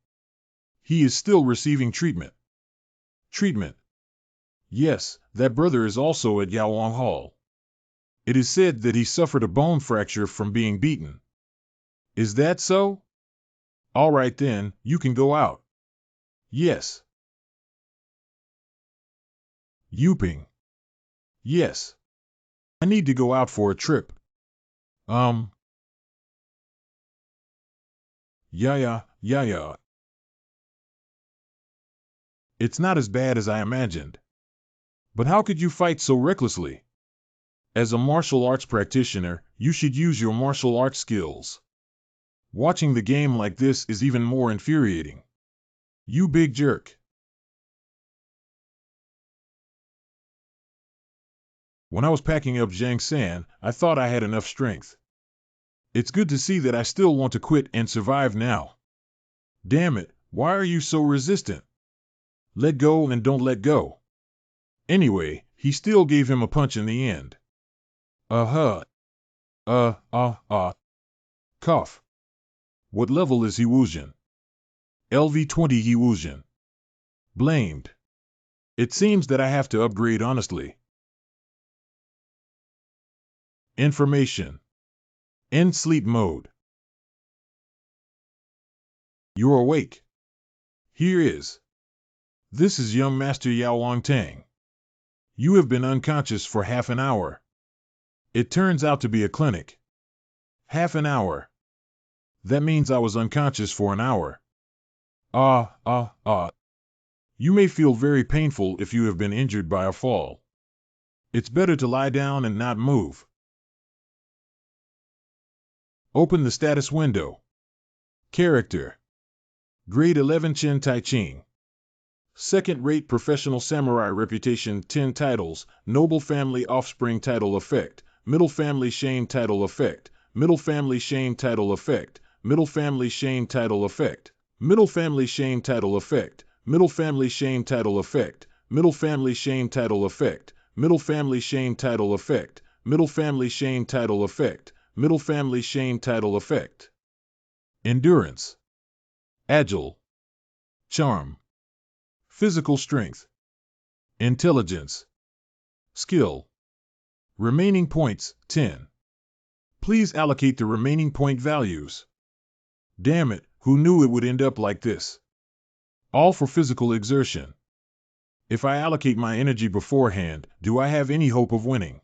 He is still receiving treatment. Treatment? Yes, that brother is also at Yaowang Hall. It is said that he suffered a bone fracture from being beaten. Is that so? All right then, you can go out. Yes. Yuping. Yes. I need to go out for a trip. Yeah. It's not as bad as I imagined. But how could you fight so recklessly? As a martial arts practitioner, you should use your martial arts skills. Watching the game like this is even more infuriating. You big jerk. When I was packing up Zhang San, I thought I had enough strength. It's good to see that I still want to quit and survive now. Damn it, why are you so resistant? Let go and don't let go. Anyway, he still gave him a punch in the end. Cough. What level is He Wuzhen? LV20 He Wuzhen. Blamed. It seems that I have to upgrade honestly. Information. End sleep mode. You're awake. Here is. This is young Master Yao Wangtang. You have been unconscious for half an hour. It turns out to be a clinic. Half an hour. That means I was unconscious for an hour. You may feel very painful if you have been injured by a fall. It's better to lie down and not move. Open the status window. Character. Grade 11 Chen Tai Ching. Second-rate professional samurai reputation 10 titles, noble family offspring title effect, middle family shame title effect, middle family shame title effect, middle family shame title effect, middle family shame title effect, middle family shame title effect, middle family shame title effect, middle family shame title effect, middle family shame title effect, middle family shame title effect. Endurance. Agile. Charm. Physical strength. Intelligence. Skill. Remaining points, 10. Please allocate the remaining point values. Damn it, who knew it would end up like this? All for physical exertion. If I allocate my energy beforehand, do I have any hope of winning?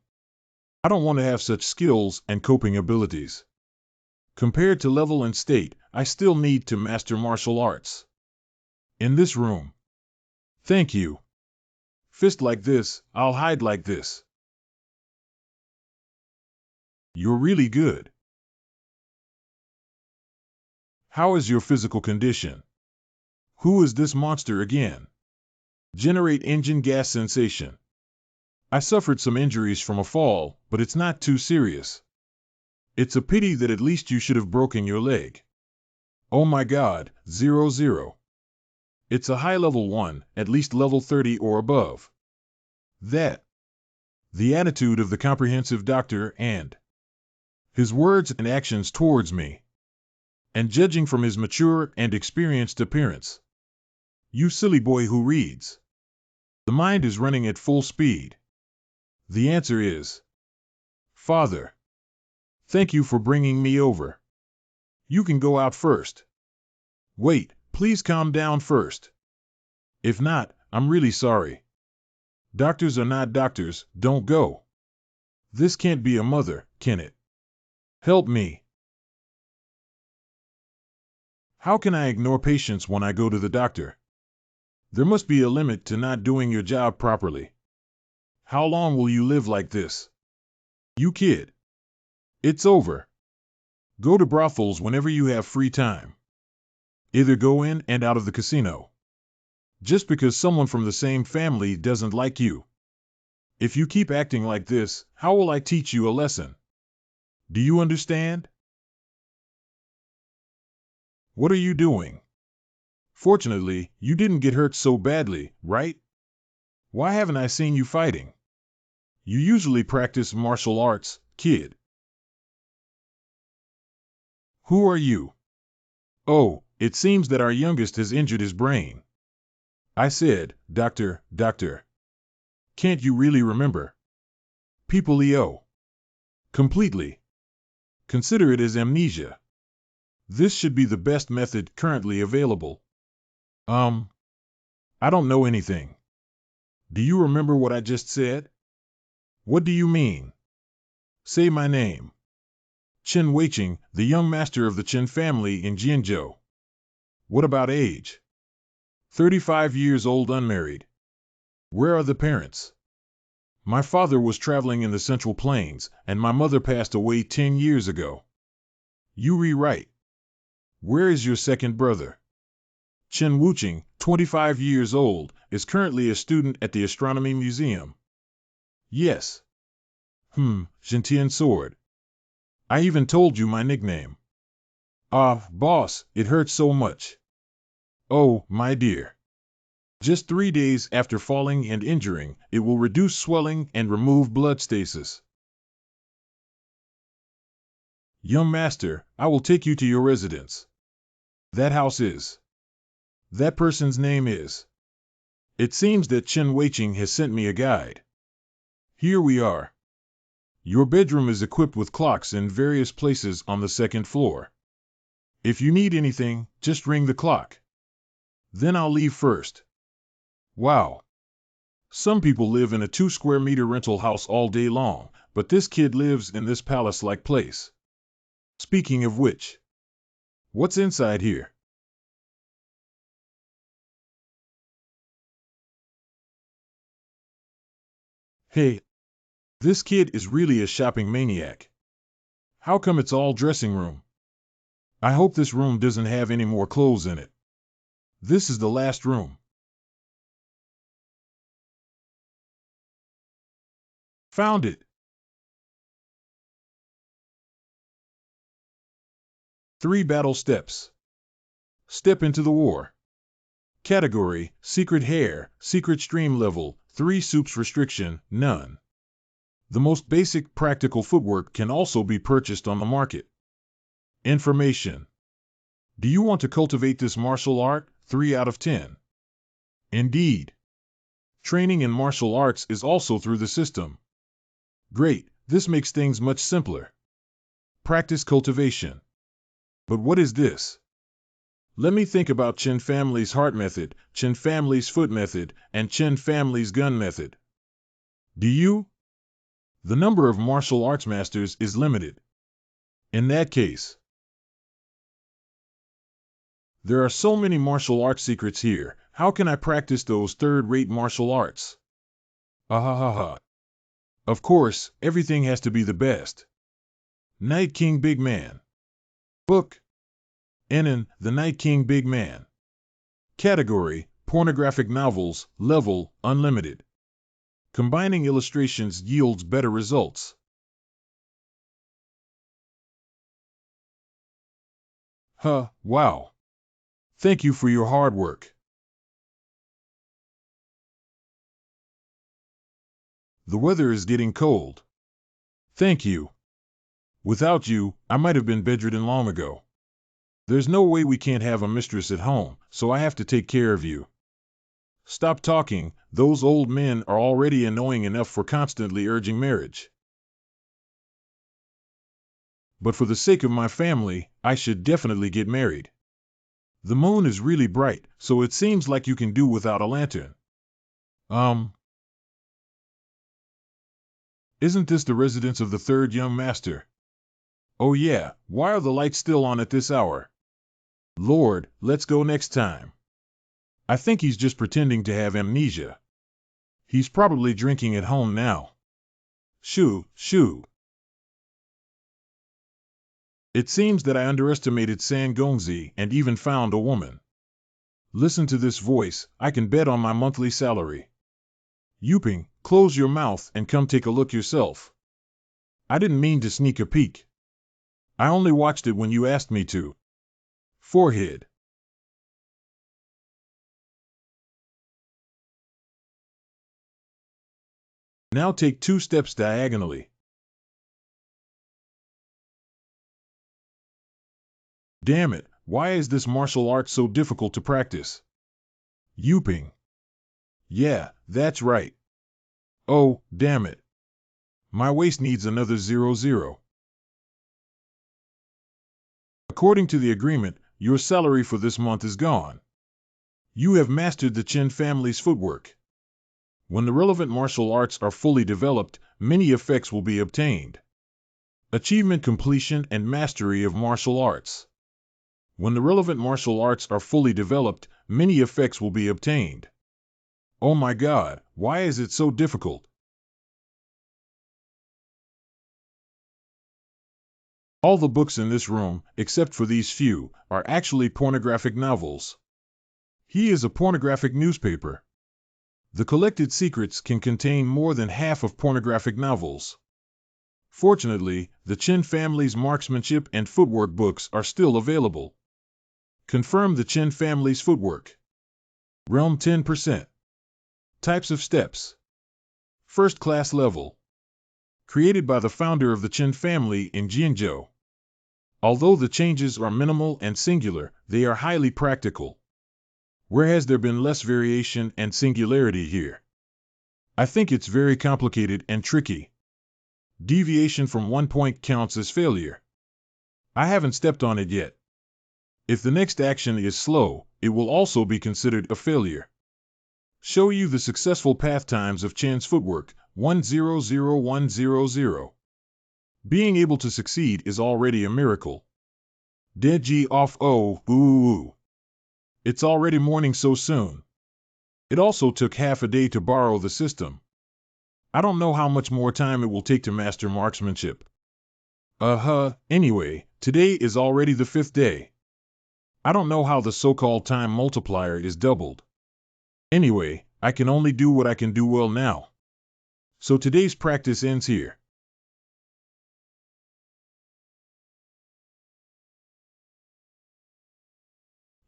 I don't want to have such skills and coping abilities. Compared to level and state, I still need to master martial arts. In this room. Thank you. Fist like this, I'll hide like this. You're really good. How is your physical condition? Who is this monster again? Generate engine gas sensation. I suffered some injuries from a fall, but it's not too serious. It's a pity that at least you should have broken your leg. Oh my god, 0-0. It's a high level 1, at least level 30 or above. That. The attitude of the comprehensive doctor and his words and actions towards me. And judging from his mature and experienced appearance. You silly boy who reads. The mind is running at full speed. The answer is, Father. Thank you for bringing me over. You can go out first. Wait, please calm down first. If not, I'm really sorry. Doctors are not doctors, don't go. This can't be a mother, can it? Help me. How can I ignore patients when I go to the doctor? There must be a limit to not doing your job properly. How long will you live like this? You kid. It's over. Go to brothels whenever you have free time. Either go in and out of the casino. Just because someone from the same family doesn't like you. If you keep acting like this, how will I teach you a lesson? Do you understand? What are you doing? Fortunately, you didn't get hurt so badly, right? Why haven't I seen you fighting? You usually practice martial arts, kid. Who are you? Oh, it seems that our youngest has injured his brain. I said, doctor. Can't you really remember? People EO. Completely. Consider it as amnesia. This should be the best method currently available. I don't know anything. Do you remember what I just said? What do you mean? Say my name. Chen Weiqing, the young master of the Chen family in Jianzhou. What about age? 35 years old, unmarried. Where are the parents? My father was traveling in the Central Plains, and my mother passed away 10 years ago. You rewrite. Where is your second brother? Chen Wuqing, 25 years old, is currently a student at the Astronomy Museum. Yes. Gentian Sword. I even told you my nickname. Boss, it hurts so much. Oh, my dear. Just 3 days after falling and injuring, it will reduce swelling and remove blood stasis. Young master, I will take you to your residence. That house is. That person's name is. It seems that Chen Weiqing has sent me a guide. Here we are. Your bedroom is equipped with clocks in various places on the second floor. If you need anything, just ring the clock. Then I'll leave first. Wow. Some people live in a 2-square-meter rental house all day long, but this kid lives in this palace-like place. Speaking of which, what's inside here? Hey, this kid is really a shopping maniac. How come it's all dressing room? I hope this room doesn't have any more clothes in it. This is the last room. Found it. 3 battle steps. Step into the war. Category, secret hair, secret stream level, 3 soups restriction, none. The most basic practical footwork can also be purchased on the market. Information. Do you want to cultivate this martial art? 3 out of 10. Indeed. Training in martial arts is also through the system. Great, this makes things much simpler. Practice cultivation. But what is this? Let me think about Chen family's heart method, Chen family's foot method, and Chen family's gun method. Do you? The number of martial arts masters is limited. In that case, there are so many martial arts secrets here. How can I practice those third-rate martial arts? Ahahaha. Of course, everything has to be the best. Night King Big Man. Book. Enon, the Night King Big Man. Category, pornographic novels, level, unlimited. Combining illustrations yields better results. Wow. Thank you for your hard work. The weather is getting cold. Thank you. Without you, I might have been bedridden long ago. There's no way we can't have a mistress at home, so I have to take care of you. Stop talking, those old men are already annoying enough for constantly urging marriage. But for the sake of my family, I should definitely get married. The moon is really bright, so it seems like you can do without a lantern. Isn't this the residence of the third young master? Oh yeah, why are the lights still on at this hour? Lord, let's go next time. I think he's just pretending to have amnesia. He's probably drinking at home now. Shoo, shoo. It seems that I underestimated Sangongzi and even found a woman. Listen to this voice, I can bet on my monthly salary. Yuping, close your mouth and come take a look yourself. I didn't mean to sneak a peek. I only watched it when you asked me to. Forehead. Now take 2 steps diagonally. Damn it, why is this martial art so difficult to practice? Yuping. Yeah, that's right. Oh, damn it. My waist needs another 00. According to the agreement, your salary for this month is gone. You have mastered the Chen family's footwork. When the relevant martial arts are fully developed, many effects will be obtained. Achievement, completion, and mastery of martial arts. When the relevant martial arts are fully developed, many effects will be obtained. Oh my God, why is it so difficult? All the books in this room, except for these few, are actually pornographic novels. He is a pornographic newspaper. The collected secrets can contain more than half of pornographic novels. Fortunately, the Chen family's marksmanship and footwork books are still available. Confirm the Chen family's footwork. Realm 10%. Types of steps. First class level. Created by the founder of the Chen family in Jinzhou. Although the changes are minimal and singular, they are highly practical. Where has there been less variation and singularity here? I think it's very complicated and tricky. Deviation from 1 point counts as failure. I haven't stepped on it yet. If the next action is slow, it will also be considered a failure. Show you the successful path times of Chen's footwork, 100100. Being able to succeed is already a miracle. Deji off oh, ooh. It's already morning so soon. It also took half a day to borrow the system. I don't know how much more time it will take to master marksmanship. Anyway, today is already the 5th day. I don't know how the so-called time multiplier is doubled. Anyway, I can only do what I can do well now. So today's practice ends here.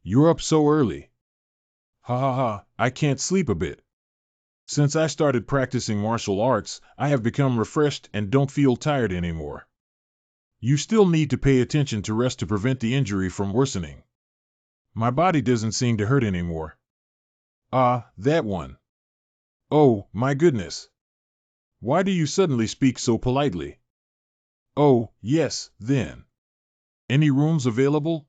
You're up so early. Ha ha ha, I can't sleep a bit. Since I started practicing martial arts, I have become refreshed and don't feel tired anymore. You still need to pay attention to rest to prevent the injury from worsening. My body doesn't seem to hurt anymore. Ah, that one. Oh, my goodness. Why do you suddenly speak so politely? Oh, yes, then. Any rooms available?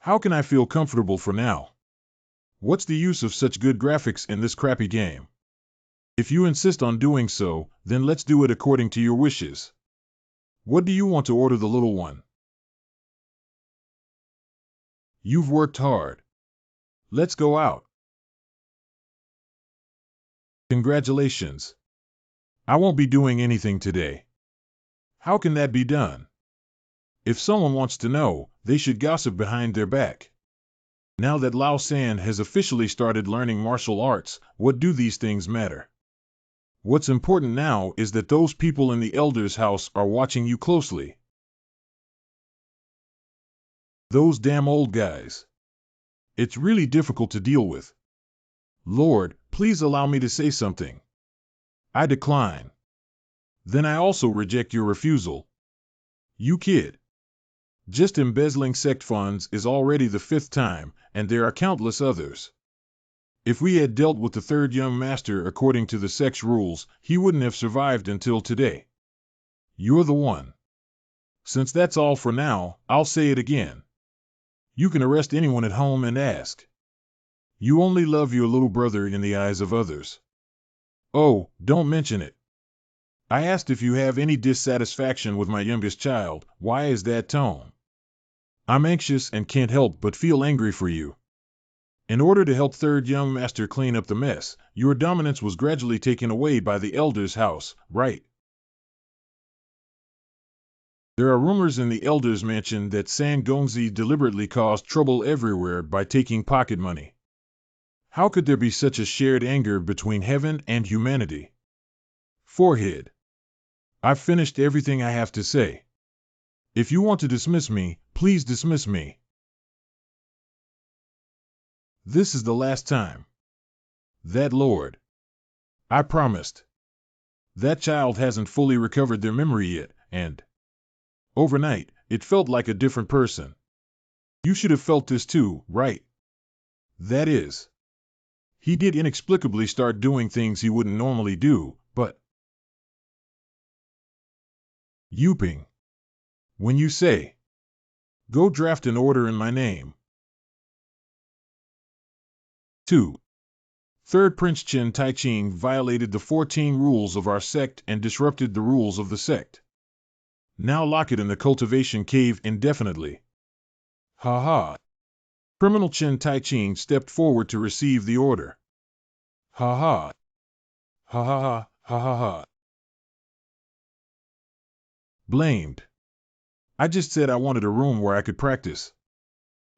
How can I feel comfortable for now? What's the use of such good graphics in this crappy game? If you insist on doing so, then let's do it according to your wishes. What do you want to order the little one? You've worked hard. Let's go out. Congratulations. I won't be doing anything today. How can that be done? If someone wants to know, they should gossip behind their back. Now that Lao San has officially started learning martial arts, what do these things matter? What's important now is that those people in the elder's house are watching you closely. Those damn old guys. It's really difficult to deal with. Lord, please allow me to say something. I decline. Then I also reject your refusal. You kid. Just embezzling sect funds is already the 5th time, and there are countless others. If we had dealt with the third young master according to the sect's rules, he wouldn't have survived until today. You're the one. Since that's all for now, I'll say it again. You can arrest anyone at home and ask. You only love your little brother in the eyes of others. Oh, don't mention it. I asked if you have any dissatisfaction with my youngest child. Why is that tone? I'm anxious and can't help but feel angry for you. In order to help third young master clean up the mess, your dominance was gradually taken away by the elder's house, right? There are rumors in the elder's mansion that Sangongzi deliberately caused trouble everywhere by taking pocket money. How could there be such a shared anger between heaven and humanity? Forehead. I've finished everything I have to say. If you want to dismiss me, please dismiss me. This is the last time. That Lord. I promised. That child hasn't fully recovered their memory yet, and overnight, it felt like a different person. You should have felt this too, right? That is, he did inexplicably start doing things he wouldn't normally do, but Yuping. When you say, go draft an order in my name. 2. Third Prince Chen Taiching violated the 14 rules of our sect and disrupted the rules of the sect. Now lock it in the cultivation cave indefinitely. Ha ha. Criminal Chen Taiching stepped forward to receive the order. Ha ha. Ha ha ha ha ha ha. Blamed. I just said I wanted a room where I could practice.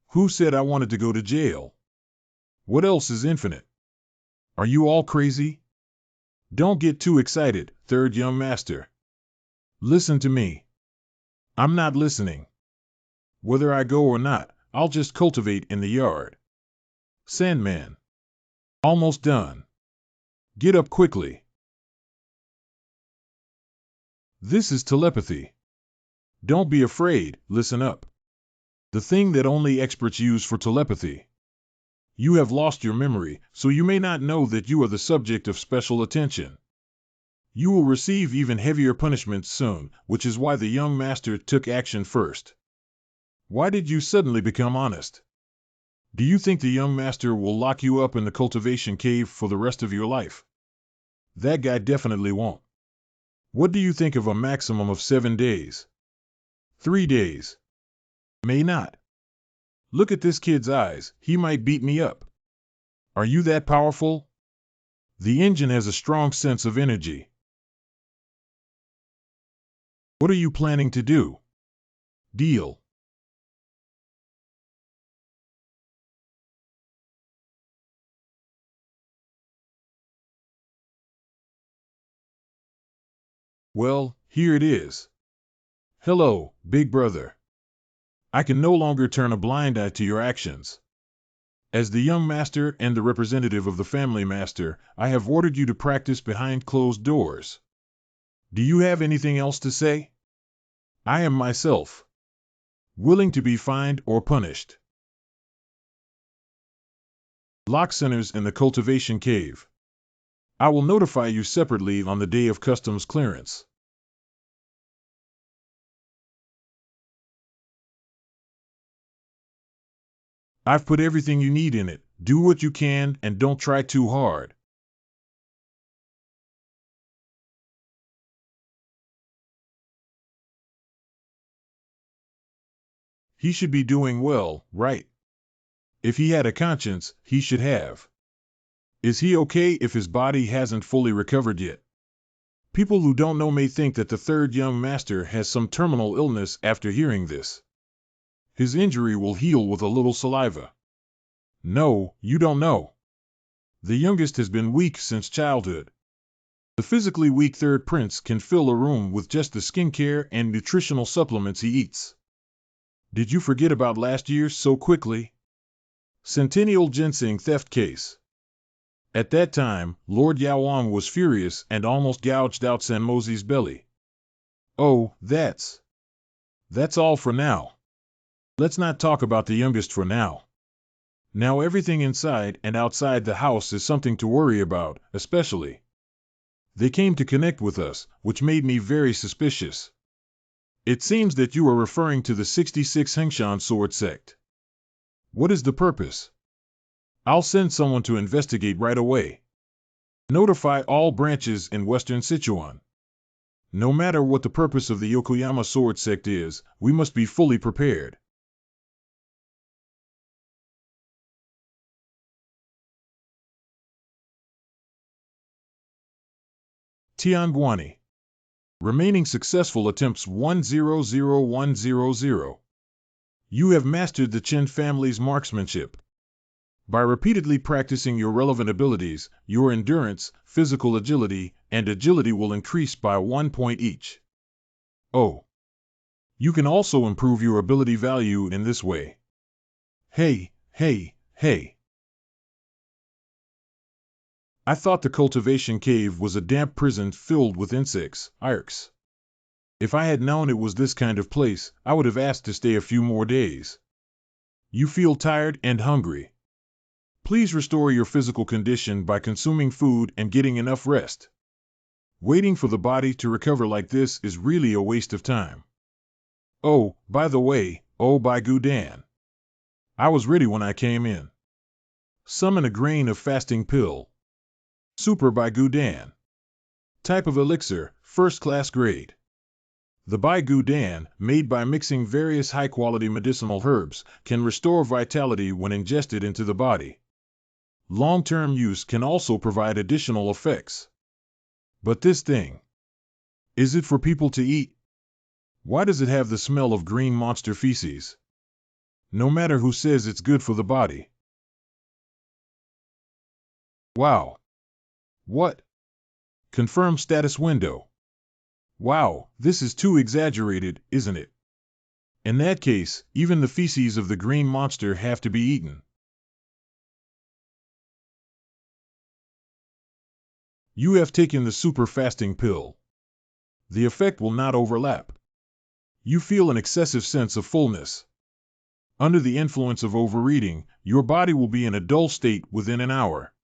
Who said I wanted to go to jail? What else is infinite? Are you all crazy? Don't get too excited, third young master. Listen to me. I'm not listening. Whether I go or not, I'll just cultivate in the yard. Sandman. Almost done. Get up quickly. This is telepathy. Don't be afraid, listen up. The thing that only experts use for telepathy. You have lost your memory, so you may not know that you are the subject of special attention. You will receive even heavier punishments soon, which is why the young master took action first. Why did you suddenly become honest? Do you think the young master will lock you up in the cultivation cave for the rest of your life? That guy definitely won't. What do you think of a maximum of 7 days? 3 days. May not. Look at this kid's eyes, he might beat me up. Are you that powerful? The engine has a strong sense of energy. What are you planning to do? Deal. Well, here it is. Hello, big brother. I can no longer turn a blind eye to your actions. As the young master and the representative of the family master, I have ordered you to practice behind closed doors. Do you have anything else to say? I am myself, willing to be fined or punished. Lock centers in the cultivation cave. I will notify you separately on the day of customs clearance. I've put everything you need in it. Do what you can and don't try too hard. He should be doing well, right? If he had a conscience, he should have. Is he okay if his body hasn't fully recovered yet? People who don't know may think that the third young master has some terminal illness after hearing this. His injury will heal with a little saliva. No, you don't know. The youngest has been weak since childhood. The physically weak third prince can fill a room with just the skincare and nutritional supplements he eats. Did you forget about last year so quickly? Centennial ginseng theft case. At that time, Lord Yaoang was furious and almost gouged out Sanmozi's belly. Oh, that's all for now. Let's not talk about the youngest for now. Now everything inside and outside the house is something to worry about, especially. They came to connect with us, which made me very suspicious. It seems that you are referring to the 66 Hengshan sword sect. What is the purpose? I'll send someone to investigate right away. Notify all branches in Western Sichuan. No matter what the purpose of the Yokoyama sword sect is, we must be fully prepared. Tianguani. Remaining successful attempts 100100. You have mastered the Qin family's marksmanship. By repeatedly practicing your relevant abilities, your endurance, physical agility, and agility will increase by 1 point each. Oh. You can also improve your ability value in this way. Hey, hey, hey. I thought the cultivation cave was a damp prison filled with insects, irks. If I had known it was this kind of place, I would have asked to stay a few more days. You feel tired and hungry. Please restore your physical condition by consuming food and getting enough rest. Waiting for the body to recover like this is really a waste of time. Oh, by the way, oh by Gudan. I was ready when I came in. Summon a grain of fasting pill. Super by Gudan. Type of elixir, first class grade. The Bai Gudan, made by mixing various high-quality medicinal herbs, can restore vitality when ingested into the body. Long-term use can also provide additional effects. But this thing, is it for people to eat? Why does it have the smell of green monster feces? No matter who says it's good for the body. Wow. What? Confirm status window. Wow, this is too exaggerated, isn't it? In that case, even the feces of the green monster have to be eaten. You have taken the super fasting pill. The effect will not overlap. You feel an excessive sense of fullness. Under the influence of overeating, your body will be in a dull state within an hour.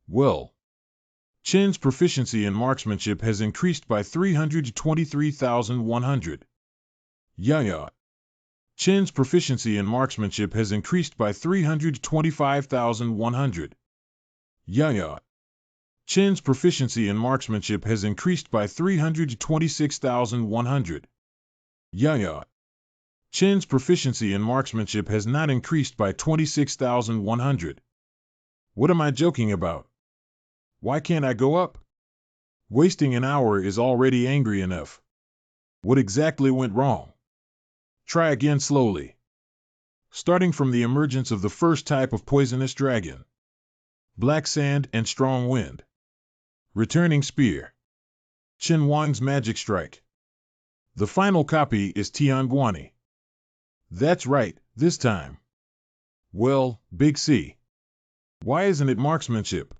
Well, Chin's proficiency in marksmanship has increased by 323,100. Yeah. Chin's proficiency in marksmanship has increased by 325,100. Yeah. Chin's proficiency in marksmanship has increased by 326,100. Yeah. Chin's proficiency in marksmanship has not increased by 26,100. What am I joking about? Why can't I go up? Wasting an hour is already angry enough. What exactly went wrong? Try again slowly. Starting from the emergence of the first type of poisonous dragon. Black sand and strong wind. Returning spear. Qin Wang's magic strike. The final copy is Tianguani. That's right, this time. Well, Big C. Why isn't it marksmanship?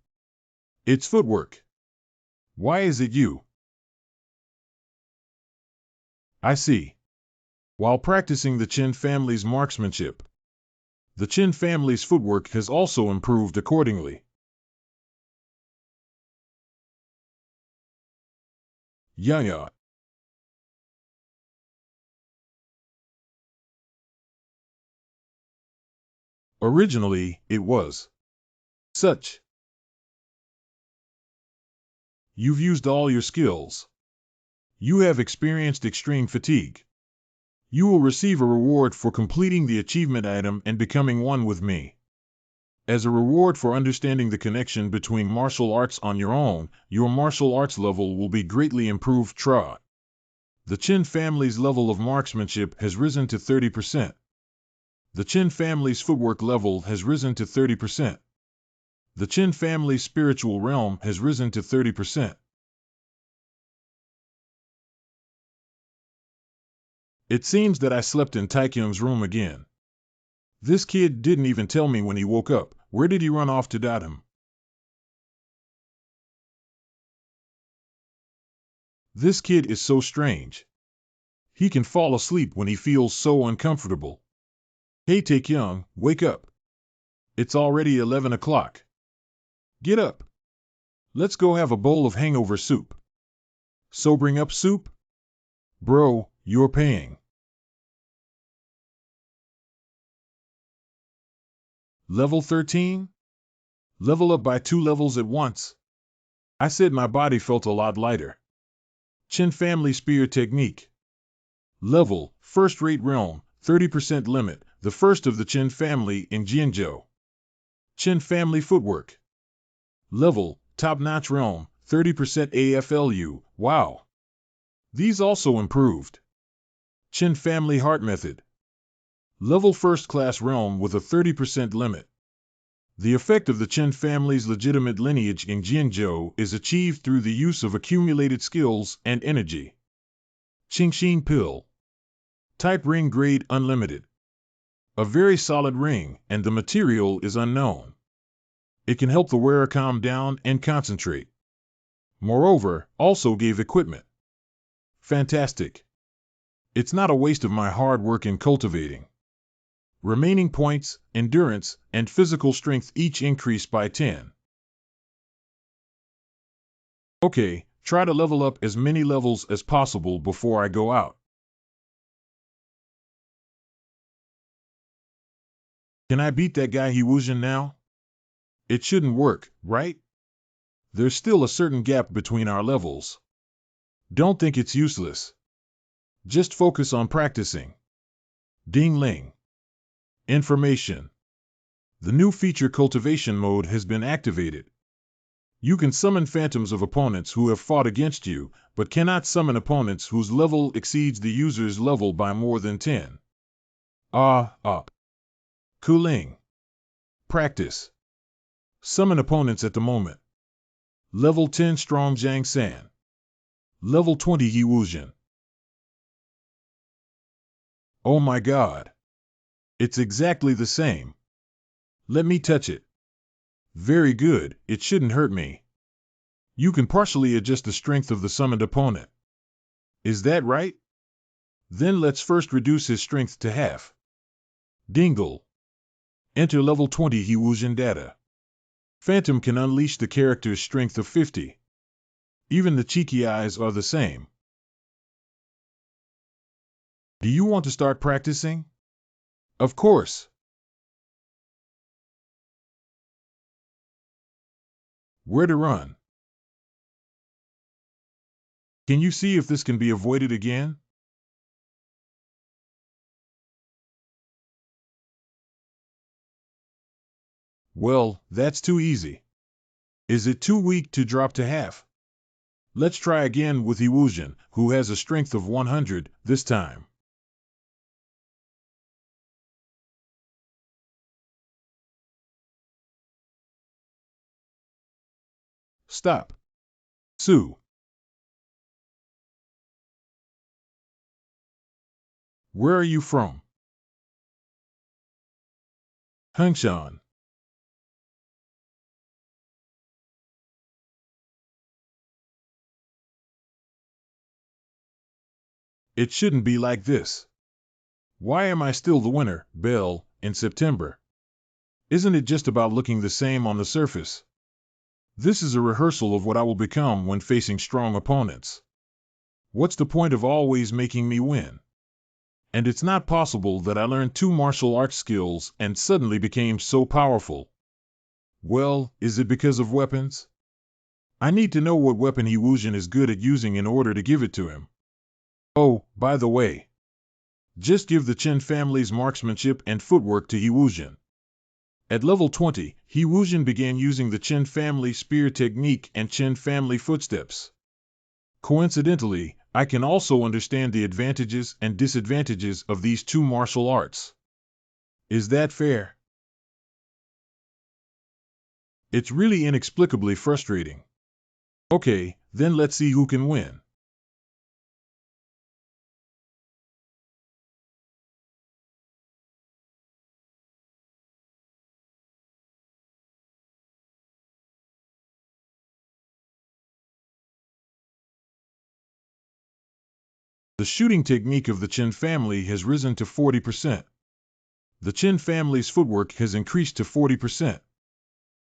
It's footwork. Why is it you? I see. While practicing the Qin family's marksmanship, the Qin family's footwork has also improved accordingly. Yeah. Originally, it was such. You've used all your skills. You have experienced extreme fatigue. You will receive a reward for completing the achievement item and becoming one with me. As a reward for understanding the connection between martial arts on your own, your martial arts level will be greatly improved. The Qin family's level of marksmanship has risen to 30%. The Qin family's footwork level has risen to 30%. The Qin family's spiritual realm has risen to 30%. It seems that I slept in Taikyung's room again. This kid didn't even tell me when he woke up. Where did he run off to him? This kid is so strange. He can fall asleep when he feels so uncomfortable. Hey Taekyung, wake up. It's already 11 o'clock. Get up. Let's go have a bowl of hangover soup. Sobering up soup? Bro, you're paying. Level 13? Level up by 2 levels at once. I said my body felt a lot lighter. Chin Family Spear Technique. Level, First-Rate Realm, 30% limit, the first of the Chin family in Jianzhou. Chin Family Footwork. Level, Top-Notch Realm, 30% AFLU, wow. These also improved. Chin Family Heart Method. Level First Class Realm with a 30% limit. The effect of the Chin family's legitimate lineage in Jianzhou is achieved through the use of accumulated skills and energy. Qingxin Pill. Type Ring Grade Unlimited. A very solid ring, and the material is unknown. It can help the wearer calm down and concentrate. Moreover, also gave equipment. Fantastic. It's not a waste of my hard work in cultivating. Remaining points, endurance, and physical strength each increase by 10. Okay, try to level up as many levels as possible before I go out. Can I beat that guy Hiwuzhen now? It shouldn't work, right? There's still a certain gap between our levels. Don't think it's useless. Just focus on practicing. Ding Ling. Information. The new feature Cultivation Mode has been activated. You can summon phantoms of opponents who have fought against you, but cannot summon opponents whose level exceeds the user's level by more than 10. Kuling. Practice. Summon opponents at the moment. Level 10 Strong Zhang San. Level 20 Hiwuzhen. Oh my god. It's exactly the same. Let me touch it. Very good, it shouldn't hurt me. You can partially adjust the strength of the summoned opponent. Is that right? Then let's first reduce his strength to half. Dingle. Enter level 20 Hiwuzhen data. Phantom can unleash the character's strength of 50. Even the cheeky eyes are the same. Do you want to start practicing? Of course. Where to run? Can you see if this can be avoided again? Well, that's too easy. Is it too weak to drop to half? Let's try again with Hiwuzhen, who has a strength of 100 this time. Stop. Sue. Where are you from? Hengshan. It shouldn't be like this. Why am I still the winner, Belle, in September? Isn't it just about looking the same on the surface? This is a rehearsal of what I will become when facing strong opponents. What's the point of always making me win? And it's not possible that I learned 2 martial arts skills and suddenly became so powerful. Well, is it because of weapons? I need to know what weapon Hiwuzhen is good at using in order to give it to him. Oh, by the way, just give the Chen family's marksmanship and footwork to Hiwuzhen. At level 20, Hiwuzhen began using the Chen family spear technique and Chen family footsteps. Coincidentally, I can also understand the advantages and disadvantages of these 2 martial arts. Is that fair? It's really inexplicably frustrating. Okay, then let's see who can win. The shooting technique of the Chen family has risen to 40%. The Chen family's footwork has increased to 40%.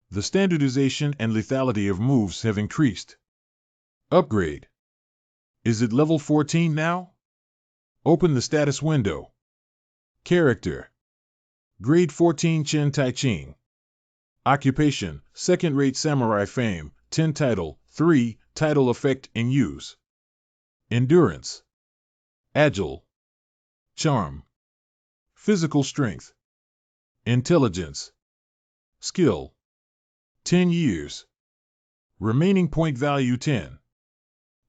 The standardization and lethality of moves have increased. Upgrade. Is it level 14 now? Open the status window. Character. Grade 14 Chen Tai Ching. Occupation, second-rate samurai fame, 10 title, 3, title effect in use. Endurance. Agile. Charm. Physical strength. Intelligence. Skill. 10 years. Remaining point value 10.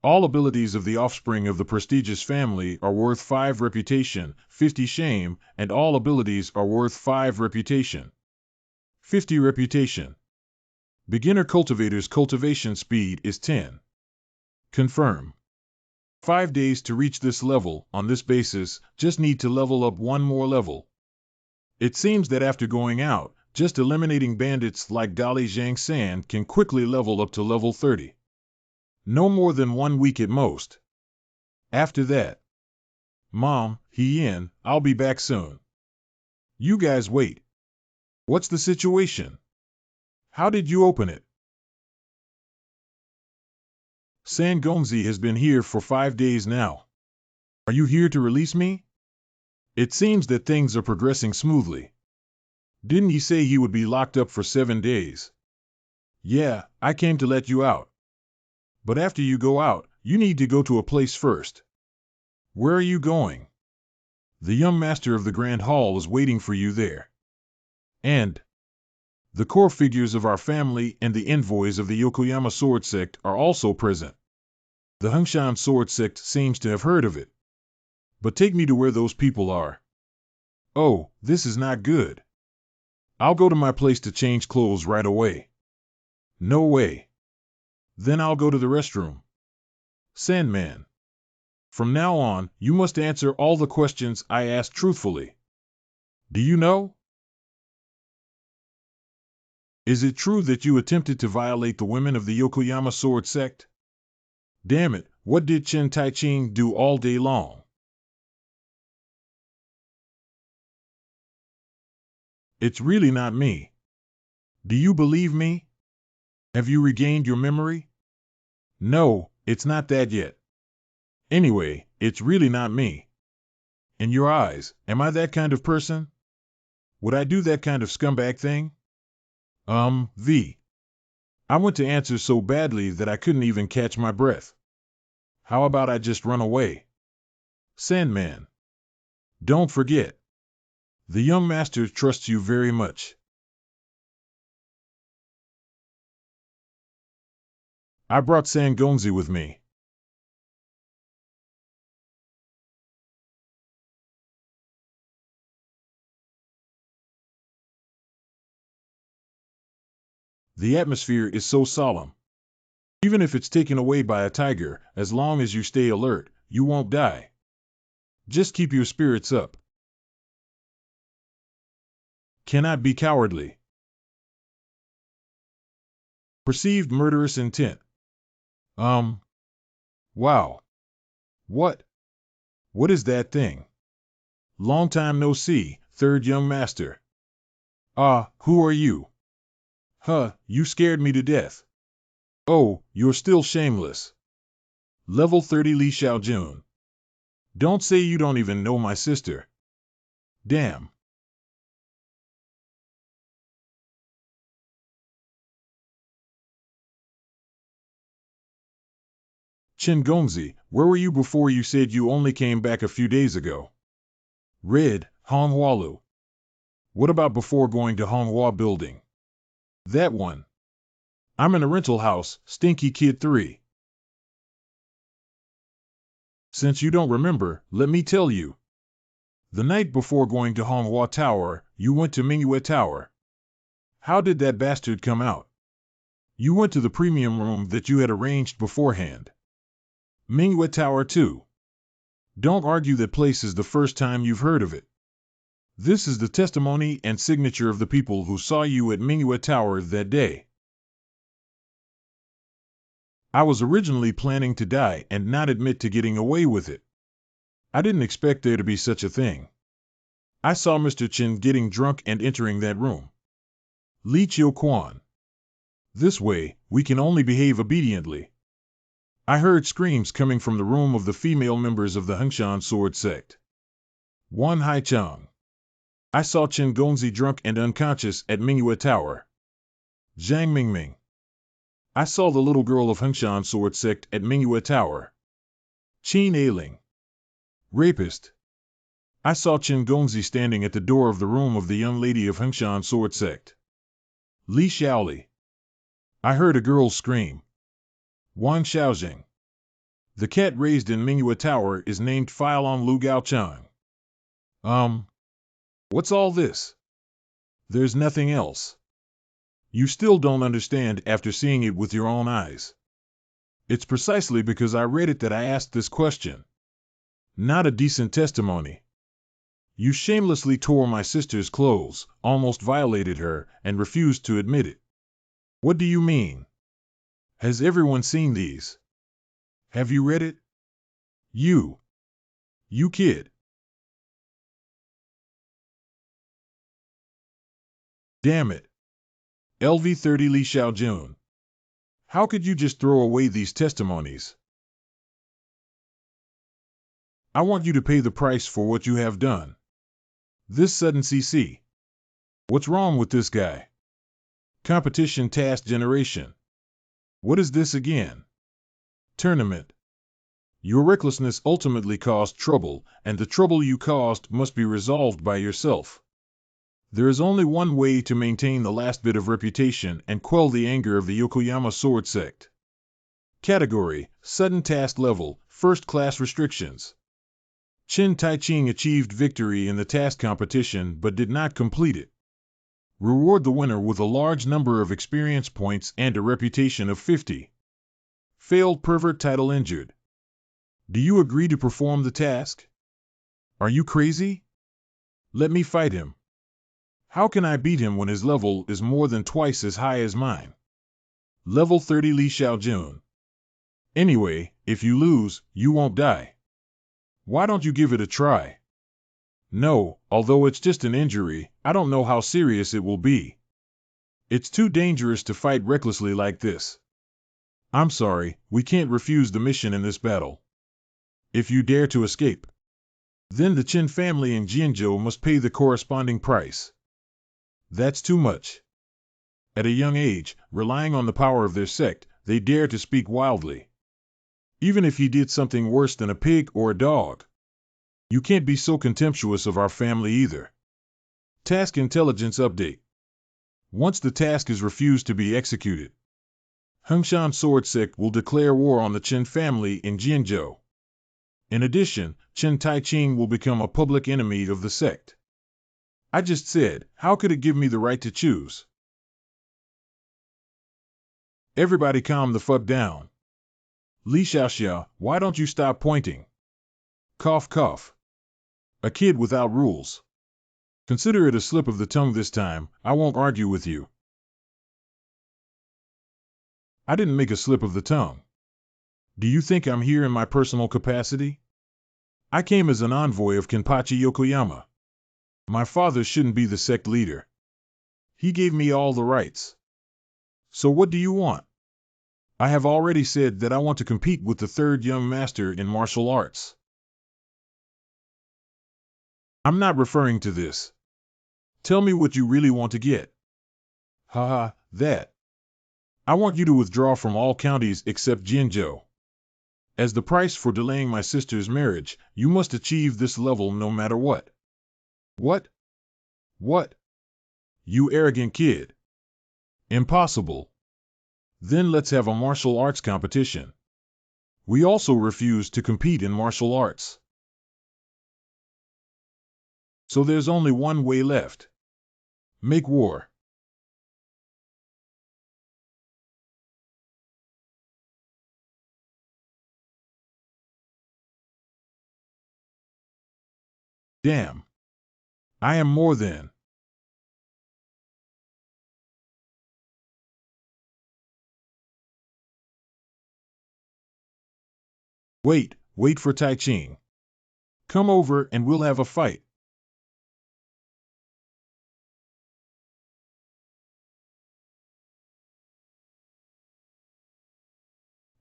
All abilities of the offspring of the prestigious family are worth 5 reputation, 50 shame, and all abilities are worth 5 reputation. 50 reputation. Beginner cultivator's cultivation speed is 10. Confirm. 5 days to reach this level. On this basis, just need to level up one more level. It seems that after going out, just eliminating bandits like Dali Zhang San can quickly level up to level 30. No more than 1 week at most. After that. Mom, he in, I'll be back soon. You guys wait. What's the situation? How did you open it? San Gongzi has been here for 5 days now. Are you here to release me? It seems that things are progressing smoothly. Didn't he say he would be locked up for 7 days? Yeah, I came to let you out. But after you go out, you need to go to a place first. Where are you going? The young master of the Grand Hall is waiting for you there. And the core figures of our family and the envoys of the Yokoyama sword sect are also present. The Hungshan sword sect seems to have heard of it. But take me to where those people are. Oh, this is not good. I'll go to my place to change clothes right away. No way. Then I'll go to the restroom. Sandman. From now on, you must answer all the questions I ask truthfully. Do you know? Is it true that you attempted to violate the women of the Yokoyama sword sect? Damn it, what did Chen Tai Ching do all day long? It's really not me. Do you believe me? Have you regained your memory? No, it's not that yet. Anyway, it's really not me. In your eyes, am I that kind of person? Would I do that kind of scumbag thing? I went to answer so badly that I couldn't even catch my breath. How about I just run away? Sandman. Don't forget. The young master trusts you very much. I brought Sangongzi with me. The atmosphere is so solemn. Even if it's taken away by a tiger, as long as you stay alert, you won't die. Just keep your spirits up. Cannot be cowardly. Perceived murderous intent. Wow. What? What is that thing? Long time no see, third young master. Who are you? You scared me to death. Oh, you're still shameless. Level 30 Li Xiaojun. Don't say you don't even know my sister. Damn. Chen Gongzi, where were you before you said you only came back a few days ago? Red, Honghualu. What about before going to Honghua building? That one. I'm in a rental house, Stinky Kid 3. Since you don't remember, let me tell you. The night before going to Honghua Tower, you went to MANHWA Tower. How did that bastard come out? You went to the premium room that you had arranged beforehand. MANHWA Tower 2. Don't argue that place is the first time you've heard of it. This is the testimony and signature of the people who saw you at MANHWA Tower that day. I was originally planning to die and not admit to getting away with it. I didn't expect there to be such a thing. I saw Mr. Chen getting drunk and entering that room. Li Chiu-Quan. This way, we can only behave obediently. I heard screams coming from the room of the female members of the Hungshan sword sect. Wan Haichang. I saw Chen Gongzi drunk and unconscious at MANHWA Tower. Zhang Mingming. I saw the little girl of Hengshan Sword Sect at MANHWA Tower. Qin Ailing. Rapist. I saw Chen Gongzi standing at the door of the room of the young lady of Hengshan Sword Sect. Li Xiaoli. I heard a girl scream. Wang Xiaojing. The cat raised in MANHWA Tower is named Fialong Lu Gaochang. What's all this? There's nothing else. You still don't understand after seeing it with your own eyes. It's precisely because I read it that I asked this question. Not a decent testimony. You shamelessly tore my sister's clothes, almost violated her, and refused to admit it. What do you mean? Has everyone seen these? Have you read it? You kid. Damn it. LV30 Li Xiaojun. How could you just throw away these testimonies? I want you to pay the price for what you have done. This sudden CC. What's wrong with this guy? Competition task generation. What is this again? Tournament. Your recklessness ultimately caused trouble, and the trouble you caused must be resolved by yourself. There is only one way to maintain the last bit of reputation and quell the anger of the Yokoyama Sword Sect. Category: Sudden Task Level, First Class Restrictions. Chen Taiqing achieved victory in the task competition but did not complete it. Reward the winner with a large number of experience points and a reputation of 50. Failed pervert title injured. Do you agree to perform the task? Are you crazy? Let me fight him. How can I beat him when his level is more than twice as high as mine? Level 30 Li Xiaojun. Anyway, if you lose, you won't die. Why don't you give it a try? No, although it's just an injury, I don't know how serious it will be. It's too dangerous to fight recklessly like this. I'm sorry, we can't refuse the mission in this battle. If you dare to escape, then the Qin family in Jianzhou must pay the corresponding price. That's too much. At a young age, relying on the power of their sect, they dare to speak wildly. Even if he did something worse than a pig or a dog. You can't be so contemptuous of our family either. Task Intelligence Update. Once the task is refused to be executed, Hengshan Sword Sect will declare war on the Qin family in Jianzhou. In addition, Chen Taiqing will become a public enemy of the sect. I just said, how could it give me the right to choose? Everybody calm the fuck down. Li Xiaoxia, why don't you stop pointing? Cough cough. A kid without rules. Consider it a slip of the tongue this time, I won't argue with you. I didn't make a slip of the tongue. Do you think I'm here in my personal capacity? I came as an envoy of Kenpachi Yokoyama. My father shouldn't be the sect leader. He gave me all the rights. So what do you want? I have already said that I want to compete with the third young master in martial arts. I'm not referring to this. Tell me what you really want to get. Haha, that. I want you to withdraw from all counties except Jianzhou. As the price for delaying my sister's marriage, you must achieve this level no matter what. What? What? You arrogant kid. Impossible. Then let's have a martial arts competition. We also refuse to compete in martial arts. So there's only one way left. Make war. Damn. I am more than. Wait for Taiqing. Come over and we'll have a fight.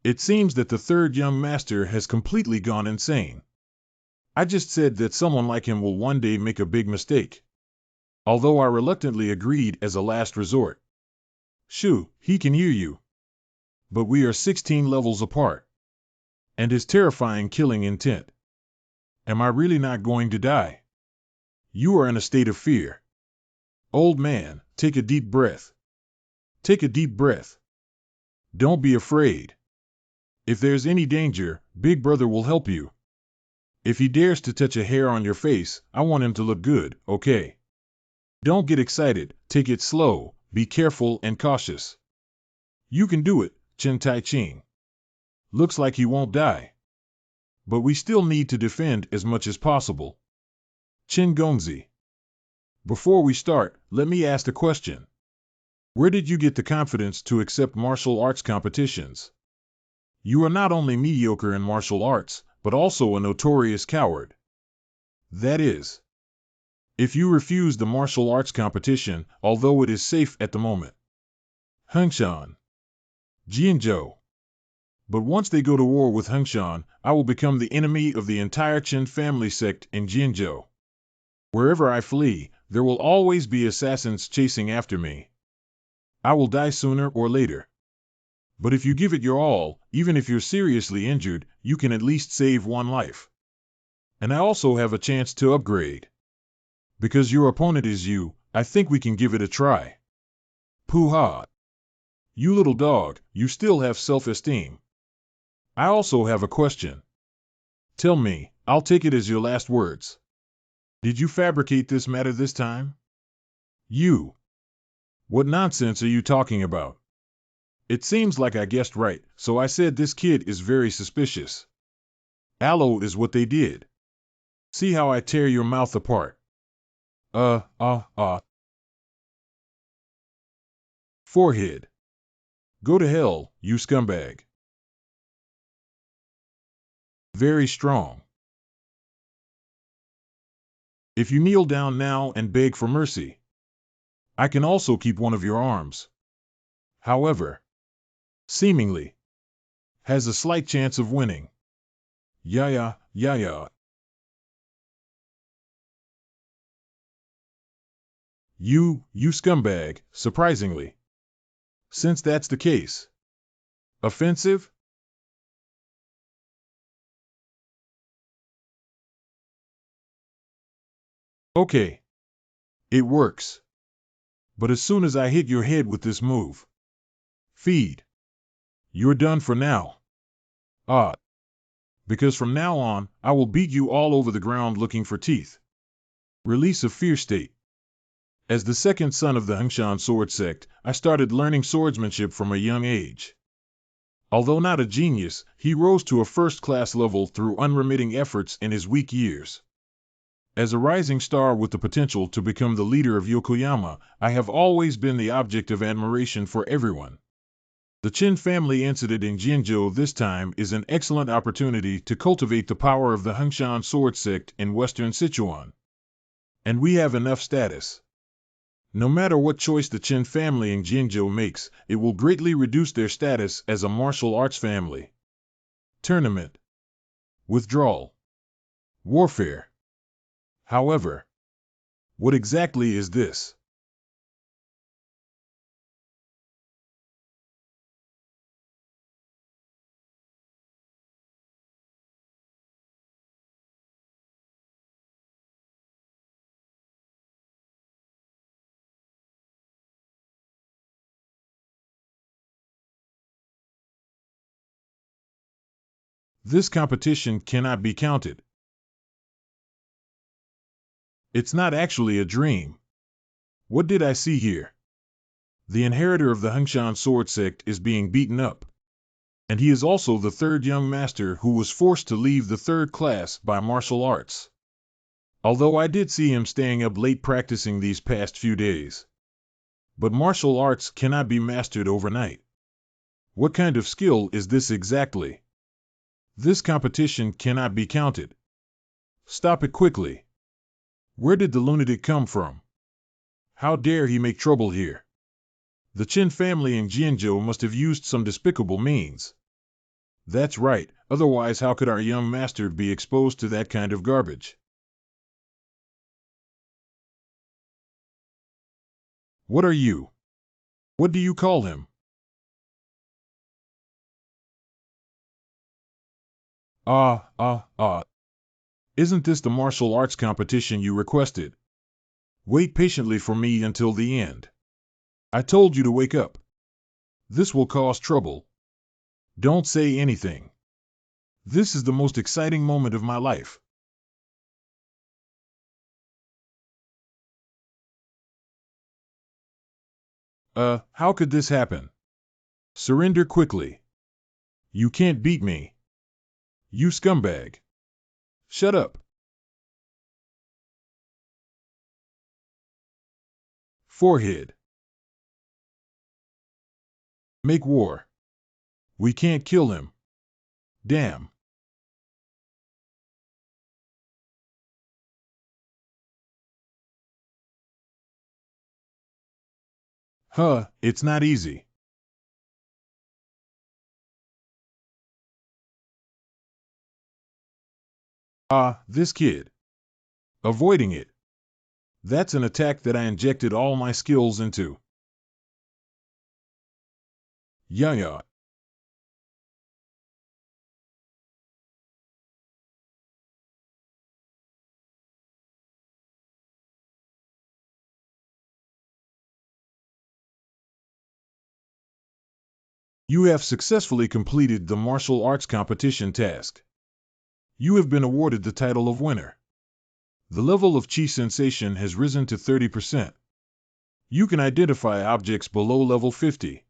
It seems that the third young master has completely gone insane. I just said that someone like him will one day make a big mistake. although I reluctantly agreed as a last resort. Shoo, he can hear you. But we are 16 levels apart. And his terrifying killing intent. Am I really not going to die? You are in a state of fear. Old man, take a deep breath. Take a deep breath. Don't be afraid. If there's any danger, Big Brother will help you. If he dares to touch a hair on your face, I want him to look good, okay? Don't get excited, take it slow, be careful and cautious. You can do it, Chen Tai Ching. Looks like he won't die. But we still need to defend as much as possible. Chen Gongzi. Before we start, let me ask a question. Where did you get the confidence to accept martial arts competitions? You are not only mediocre in martial arts, but also a notorious coward. That is, if you refuse the martial arts competition, although it is safe at the moment. Hengshan. Jianzhou. But once they go to war with Hengshan, I will become the enemy of the entire Chen family sect in Jianzhou. Wherever I flee, there will always be assassins chasing after me. I will die sooner or later. But if you give it your all, even if you're seriously injured, you can at least save one life. And I also have a chance to upgrade. Because your opponent is you, I think we can give it a try. Pooh-ha. You little dog, you still have self-esteem. I also have a question. Tell me, I'll take it as your last words. Did you fabricate this matter this time? You. What nonsense are you talking about? It seems like I guessed right, so I said this kid is very suspicious. Aloe is what they did. See how I tear your mouth apart. Forehead. Go to hell, you scumbag. Very strong. If you kneel down now and beg for mercy, I can also keep one of your arms. However, seemingly, has a slight chance of winning. Yeah. You scumbag, surprisingly. Since that's the case. Offensive? Okay. It works. But as soon as I hit your head with this move, feed. You're done for now. Because from now on, I will beat you all over the ground looking for teeth. Release of fear state. As the second son of the Hengshan sword sect, I started learning swordsmanship from a young age. Although not a genius, he rose to a first-class level through unremitting efforts in his weak years. As a rising star with the potential to become the leader of Yokoyama, I have always been the object of admiration for everyone. The Qin family incident in Jinzhou this time is an excellent opportunity to cultivate the power of the Hengshan sword sect in western Sichuan. And we have enough status. No matter what choice the Qin family in Jinzhou makes, it will greatly reduce their status as a martial arts family. Tournament. Withdrawal. Warfare. However, what exactly is this? This competition cannot be counted. It's not actually a dream. What did I see here? The inheritor of the Hengshan sword sect is being beaten up. And he is also the third young master who was forced to leave the third class by martial arts. Although I did see him staying up late practicing these past few days. But martial arts cannot be mastered overnight. What kind of skill is this exactly? This competition cannot be counted. Stop it quickly. Where did the lunatic come from? How dare he make trouble here? The Qin family in Jianzhou must have used some despicable means. That's right, otherwise how could our young master be exposed to that kind of garbage? What are you? What do you call him? Ah, ah, ah. Isn't this the martial arts competition you requested? Wait patiently for me until the end. I told you to wake up. This will cause trouble. Don't say anything. This is the most exciting moment of my life. How could this happen? Surrender quickly. You can't beat me. You scumbag. Shut up. Forehead. Make war. We can't kill him. Damn. Huh, it's not easy. Ah, this kid. Avoiding it. That's an attack that I injected all my skills into. Yeah. You have successfully completed the martial arts competition task. You have been awarded the title of winner. The level of chi sensation has risen to 30%. You can identify objects below level 50.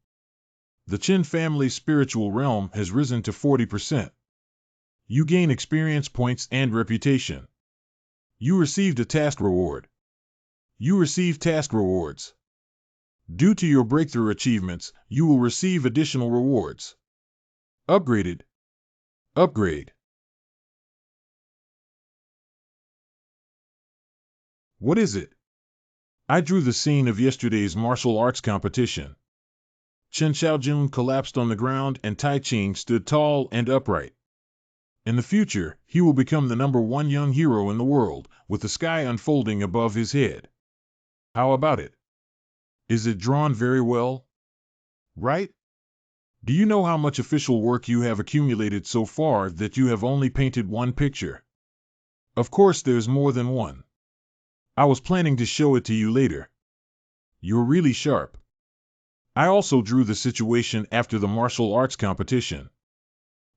The Qin family's spiritual realm has risen to 40%. You gain experience points and reputation. You received a task reward. You receive task rewards. Due to your breakthrough achievements, you will receive additional rewards. Upgraded. Upgrade. What is it? I drew the scene of yesterday's martial arts competition. Chen Xiaojun collapsed on the ground and Tai Ching stood tall and upright. In the future, he will become the #1 young hero in the world, with the sky unfolding above his head. How about it? Is it drawn very well? Right? Do you know how much official work you have accumulated so far that you have only painted one picture? Of course there's more than one. I was planning to show it to you later. You're really sharp. I also drew the situation after the martial arts competition.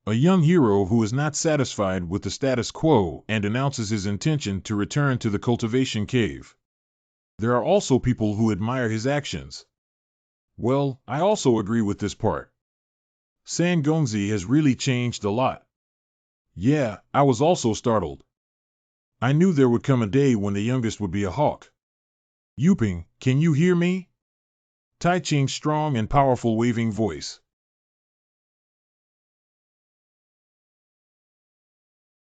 A young hero who is not satisfied with the status quo and announces his intention to return to the cultivation cave. There are also people who admire his actions. Well, I also agree with this part. San Gongzi has really changed a lot. Yeah, I was also startled. I knew there would come a day when the youngest would be a hawk. Yuping, can you hear me? Tai Ching's strong and powerful waving voice.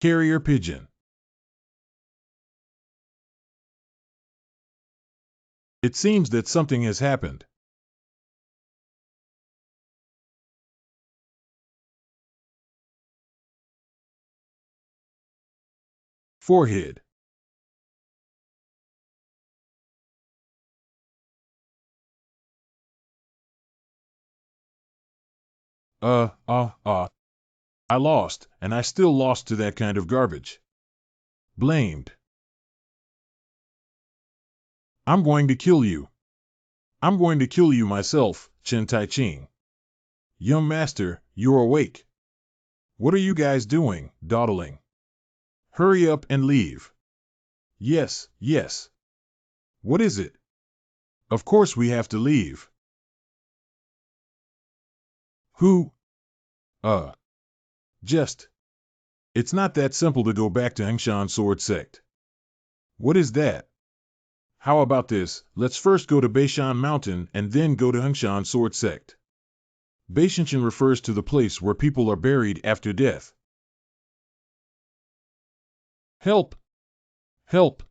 Carrier pigeon. It seems that something has happened. Forehead. I lost, and I still lost to that kind of garbage. Blamed. I'm going to kill you. I'm going to kill you myself, Chen Tai Ching. Young master, you're awake. What are you guys doing, dawdling? Hurry up and leave. Yes, yes. What is it? Of course we have to leave. Who? Just. It's not that simple to go back to Hengshan Sword Sect. What is that? How about this, let's first go to Beishan Mountain and then go to Hengshan Sword Sect. Beishanshan refers to the place where people are buried after death. Help! Help!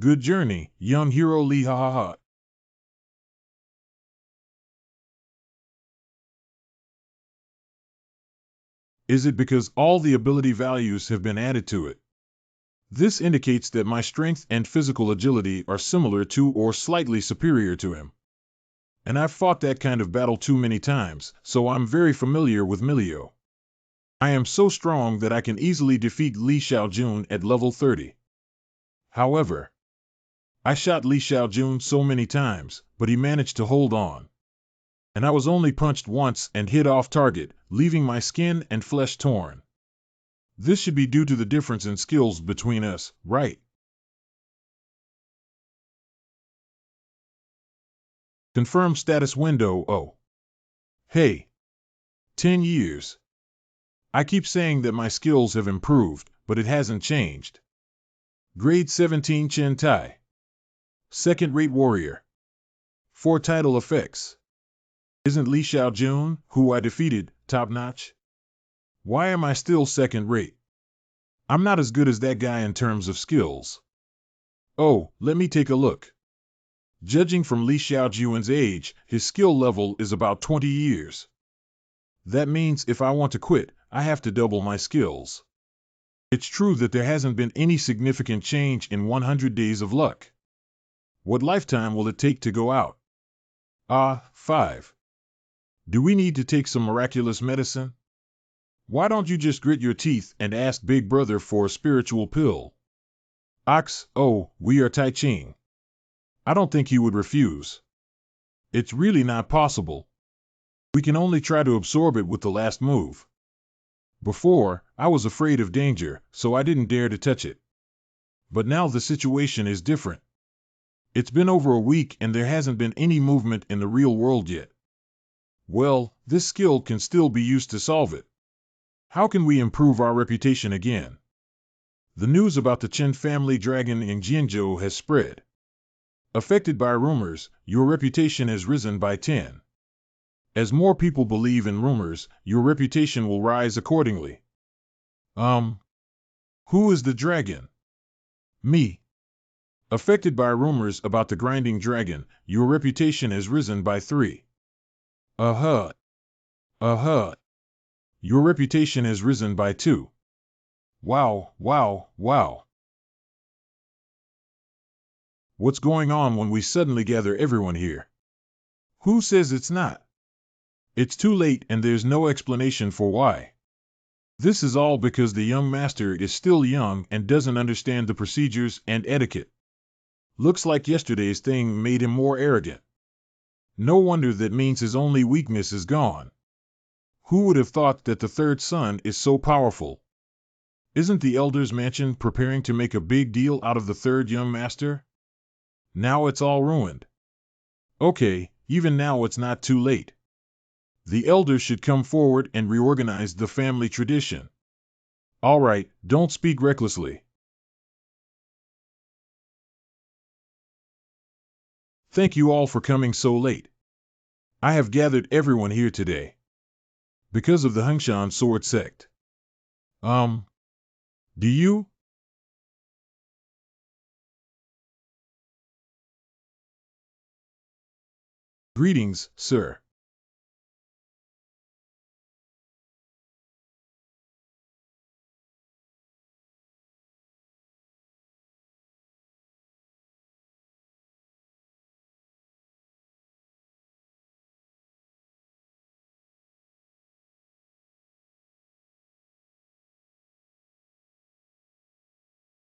Good journey, young hero Li ha ha ha. Is it because all the ability values have been added to it? This indicates that my strength and physical agility are similar to or slightly superior to him. And I've fought that kind of battle too many times, so I'm very familiar with Milio. I am so strong that I can easily defeat Li Xiaojun at level 30. However, I shot Li Xiaojun so many times, but he managed to hold on. And I was only punched once and hit off target, leaving my skin and flesh torn. This should be due to the difference in skills between us, right? Confirm status window. Oh. Hey. 10 years. I keep saying that my skills have improved, but it hasn't changed. Grade 17 Chen Tai. Second-rate warrior. 4 title effects. Isn't Li Xiaojun, who I defeated, top-notch? Why am I still second-rate? I'm not as good as that guy in terms of skills. Oh, let me take a look. Judging from Li Xiaojun's age, his skill level is about 20 years. That means if I want to quit, I have to double my skills. It's true that there hasn't been any significant change in 100 days of luck. What lifetime will it take to go out? 5. Do we need to take some miraculous medicine? Why don't you just grit your teeth and ask Big Brother for a spiritual pill? We are Tai Ching. I don't think he would refuse. It's really not possible. We can only try to absorb it with the last move. Before, I was afraid of danger, so I didn't dare to touch it. But now the situation is different. It's been over a week and there hasn't been any movement in the real world yet. Well, this skill can still be used to solve it. How can we improve our reputation again? The news about the Chen family dragon in Jianzhou has spread. Affected by rumors, your reputation has risen by 10. As more people believe in rumors, your reputation will rise accordingly. Who is the dragon? Me. Affected by rumors about the grinding dragon, your reputation has risen by 3. Your reputation has risen by 2. Wow. What's going on when we suddenly gather everyone here? Who says it's not? It's too late and there's no explanation for why. This is all because the young master is still young and doesn't understand the procedures and etiquette. Looks like yesterday's thing made him more arrogant. No wonder that means his only weakness is gone. Who would have thought that the third son is so powerful? Isn't the Elder's Mansion preparing to make a big deal out of the third young master? Now it's all ruined. Okay, even now it's not too late. The elders should come forward and reorganize the family tradition. All right, don't speak recklessly. Thank you all for coming so late. I have gathered everyone here today because of the Hengshan sword sect. Do you? Greetings, sir.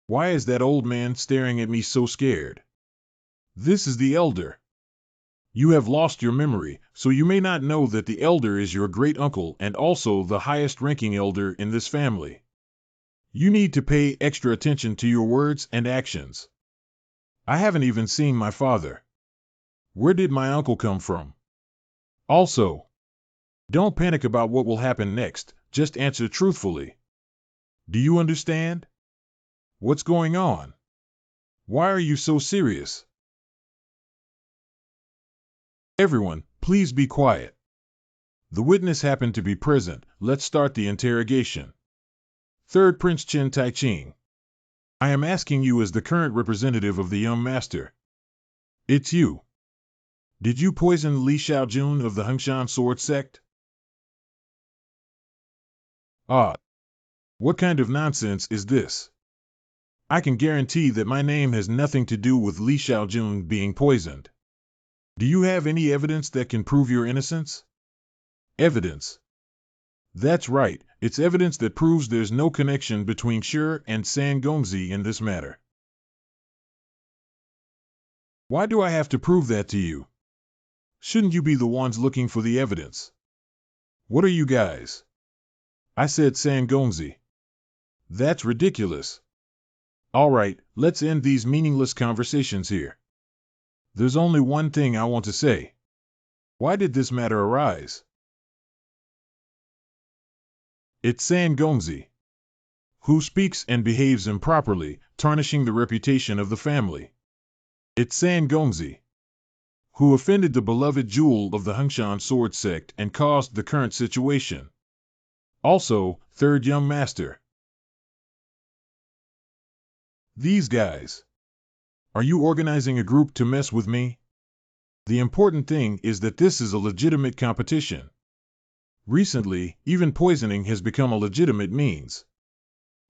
Why is that old man staring at me so scared? This is the elder. You have lost your memory, so you may not know that the elder is your great-uncle and also the highest-ranking elder in this family. You need to pay extra attention to your words and actions. I haven't even seen my father. Where did my uncle come from? Also, don't panic about what will happen next, just answer truthfully. Do you understand? What's going on? Why are you so serious? Everyone, please be quiet. The witness happened to be present. Let's start the interrogation. Third Prince Chen Taiching. I am asking you as the current representative of the young master. It's you. Did you poison Li Xiaojun of the Hengshan sword sect? What kind of nonsense is this? I can guarantee that my name has nothing to do with Li Xiaojun being poisoned. Do you have any evidence that can prove your innocence? Evidence. That's right, it's evidence that proves there's no connection between Shi and San Gongzi in this matter. Why do I have to prove that to you? Shouldn't you be the ones looking for the evidence? What are you guys? I said San Gongzi. That's ridiculous. All right, let's end these meaningless conversations here. There's only one thing I want to say. Why did this matter arise? It's San Gongzi, who speaks and behaves improperly, tarnishing the reputation of the family. It's San Gongzi, who offended the beloved jewel of the Hengshan sword sect and caused the current situation. Also, third young master. These guys. Are you organizing a group to mess with me? The important thing is that this is a legitimate competition. Recently, even poisoning has become a legitimate means.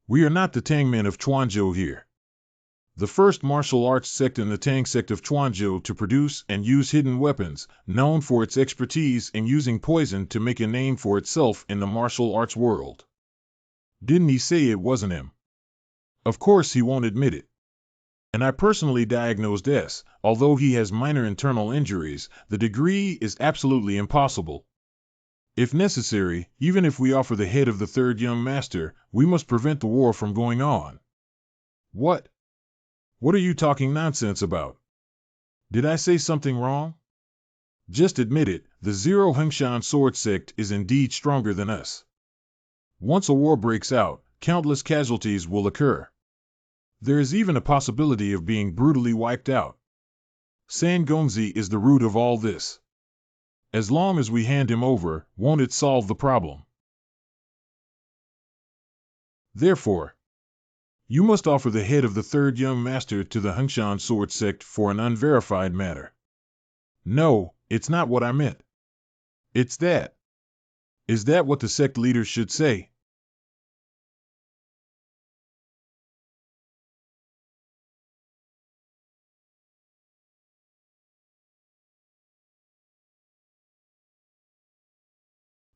We are not the Tangmen of Chuanzhou here. The first martial arts sect in the Tang sect of Chuanzhou to produce and use hidden weapons, known for its expertise in using poison to make a name for itself in the martial arts world. Didn't he say it wasn't him? Of course he won't admit it. And I personally diagnosed S. Although he has minor internal injuries, the degree is absolutely impossible. If necessary, even if we offer the head of the third young master, we must prevent the war from going on. What? What are you talking nonsense about? Did I say something wrong? Just admit it, the Zero Hengshan sword sect is indeed stronger than us. Once a war breaks out, countless casualties will occur. There is even a possibility of being brutally wiped out. San Gongzi is the root of all this. As long as we hand him over, won't it solve the problem? Therefore, you must offer the head of the third young master to the Hengshan sword sect for an unverified matter. No, it's not what I meant. It's that. Is that what the sect leaders should say?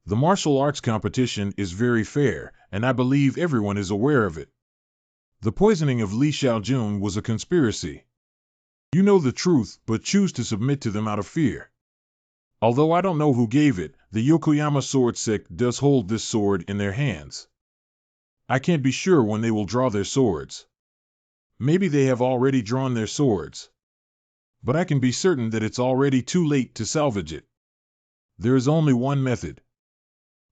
The martial arts competition is very fair, and I believe everyone is aware of it. The poisoning of Li Xiaojun was a conspiracy. You know the truth, but choose to submit to them out of fear. Although I don't know who gave it, the Yokoyama sword sect does hold this sword in their hands. I can't be sure when they will draw their swords. Maybe they have already drawn their swords. But I can be certain that it's already too late to salvage it. There is only one method.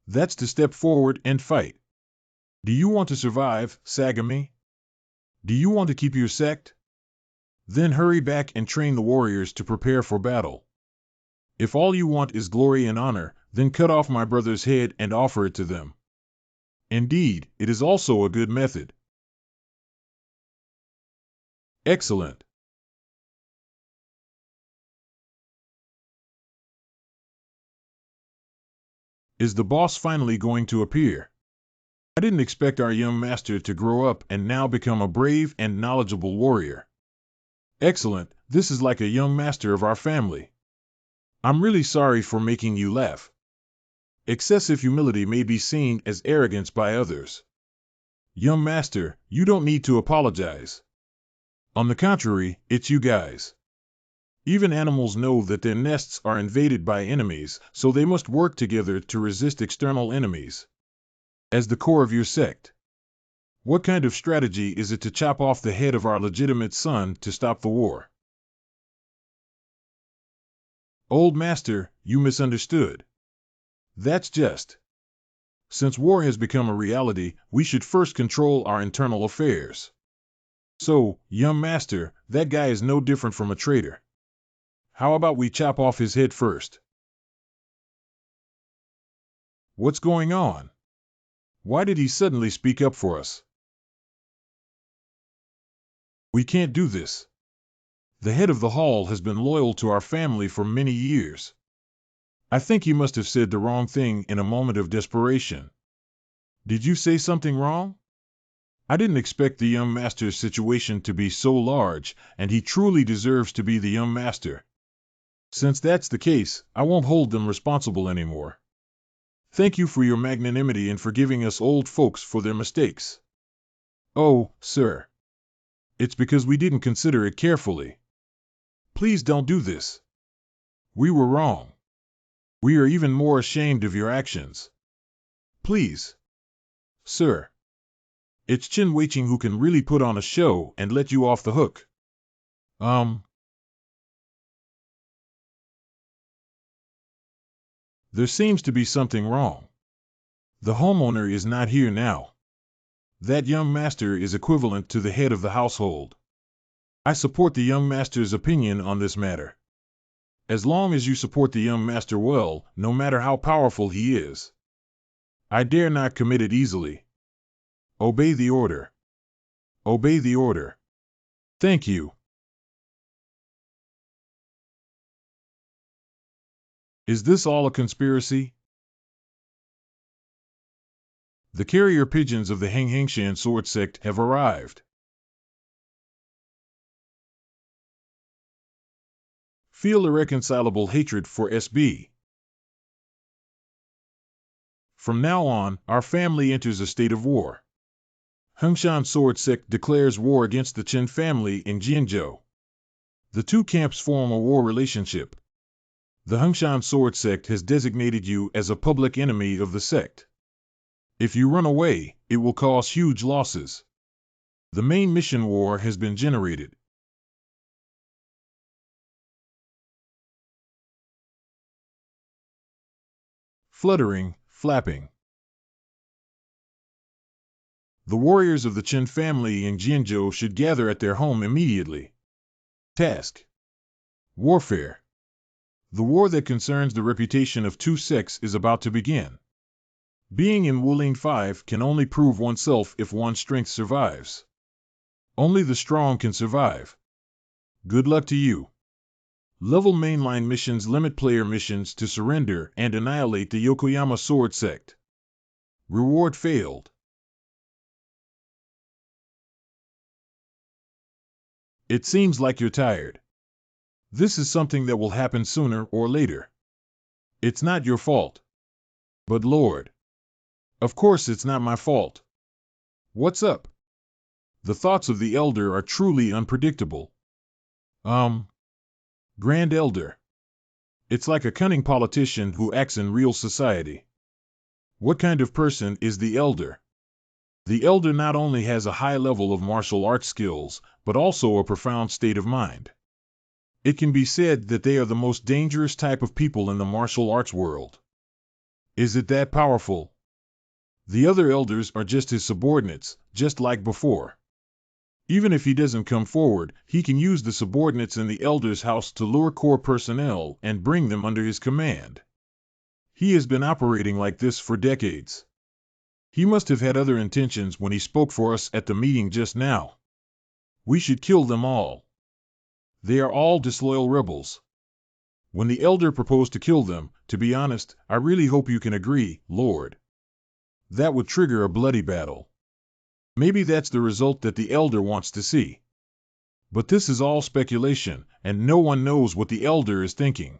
That's to step forward and fight. Do you want to survive, Sagami? Do you want to keep your sect? Then hurry back and train the warriors to prepare for battle. If all you want is glory and honor, then cut off my brother's head and offer it to them. Indeed, it is also a good method. Excellent. Is the boss finally going to appear? I didn't expect our young master to grow up and now become a brave and knowledgeable warrior. Excellent, this is like a young master of our family. I'm really sorry for making you laugh. Excessive humility may be seen as arrogance by others. Young master, you don't need to apologize. On the contrary, it's you guys. Even animals know that their nests are invaded by enemies, so they must work together to resist external enemies. As the core of your sect, what kind of strategy is it to chop off the head of our legitimate son to stop the war? Old master, you misunderstood. That's just. Since war has become a reality, we should first control our internal affairs. So, young master, that guy is no different from a traitor. How about we chop off his head first? What's going on? Why did he suddenly speak up for us? We can't do this. The head of the hall has been loyal to our family for many years. I think he must have said the wrong thing in a moment of desperation. Did you say something wrong? I didn't expect the young master's situation to be so large, and he truly deserves to be the young master. Since that's the case, I won't hold them responsible anymore. Thank you for your magnanimity in forgiving us old folks for their mistakes. Oh, sir. It's because we didn't consider it carefully. Please don't do this. We were wrong. We are even more ashamed of your actions. Please. Sir. It's Chin Wei-ching who can really put on a show and let you off the hook. There seems to be something wrong. The homeowner is not here now. That young master is equivalent to the head of the household. I support the young master's opinion on this matter. As long as you support the young master well, no matter how powerful he is. I dare not commit it easily. Obey the order. Obey the order. Thank you. Is this all a conspiracy? The carrier pigeons of the Heng-Hengshan sword sect have arrived. Feel irreconcilable hatred for SB. From now on, our family enters a state of war. Hengshan sword sect declares war against the Chen family in Jianzhou. The two camps form a war relationship. The Hengshan sword sect has designated you as a public enemy of the sect. If you run away, it will cause huge losses. The main mission war has been generated. Fluttering, flapping. The warriors of the Chen family in Jianzhou should gather at their home immediately. Task. Warfare. The war that concerns the reputation of two sects is about to begin. Being in Wuling 5 can only prove oneself if one's strength survives. Only the strong can survive. Good luck to you. Level mainline missions limit player missions to surrender and annihilate the Yokoyama sword sect. Reward failed. It seems like you're tired. This is something that will happen sooner or later. It's not your fault. But Lord. Of course it's not my fault. What's up? The thoughts of the elder are truly unpredictable. Grand Elder. It's like a cunning politician who acts in real society. What kind of person is the elder? The elder not only has a high level of martial arts skills, but also a profound state of mind. It can be said that they are the most dangerous type of people in the martial arts world. Is it that powerful? The other elders are just his subordinates, just like before. Even if he doesn't come forward, he can use the subordinates in the elder's house to lure core personnel and bring them under his command. He has been operating like this for decades. He must have had other intentions when he spoke for us at the meeting just now. We should kill them all. They are all disloyal rebels. When the elder proposed to kill them, to be honest, I really hope you can agree, Lord. That would trigger a bloody battle. Maybe that's the result that the elder wants to see. But this is all speculation, and no one knows what the elder is thinking.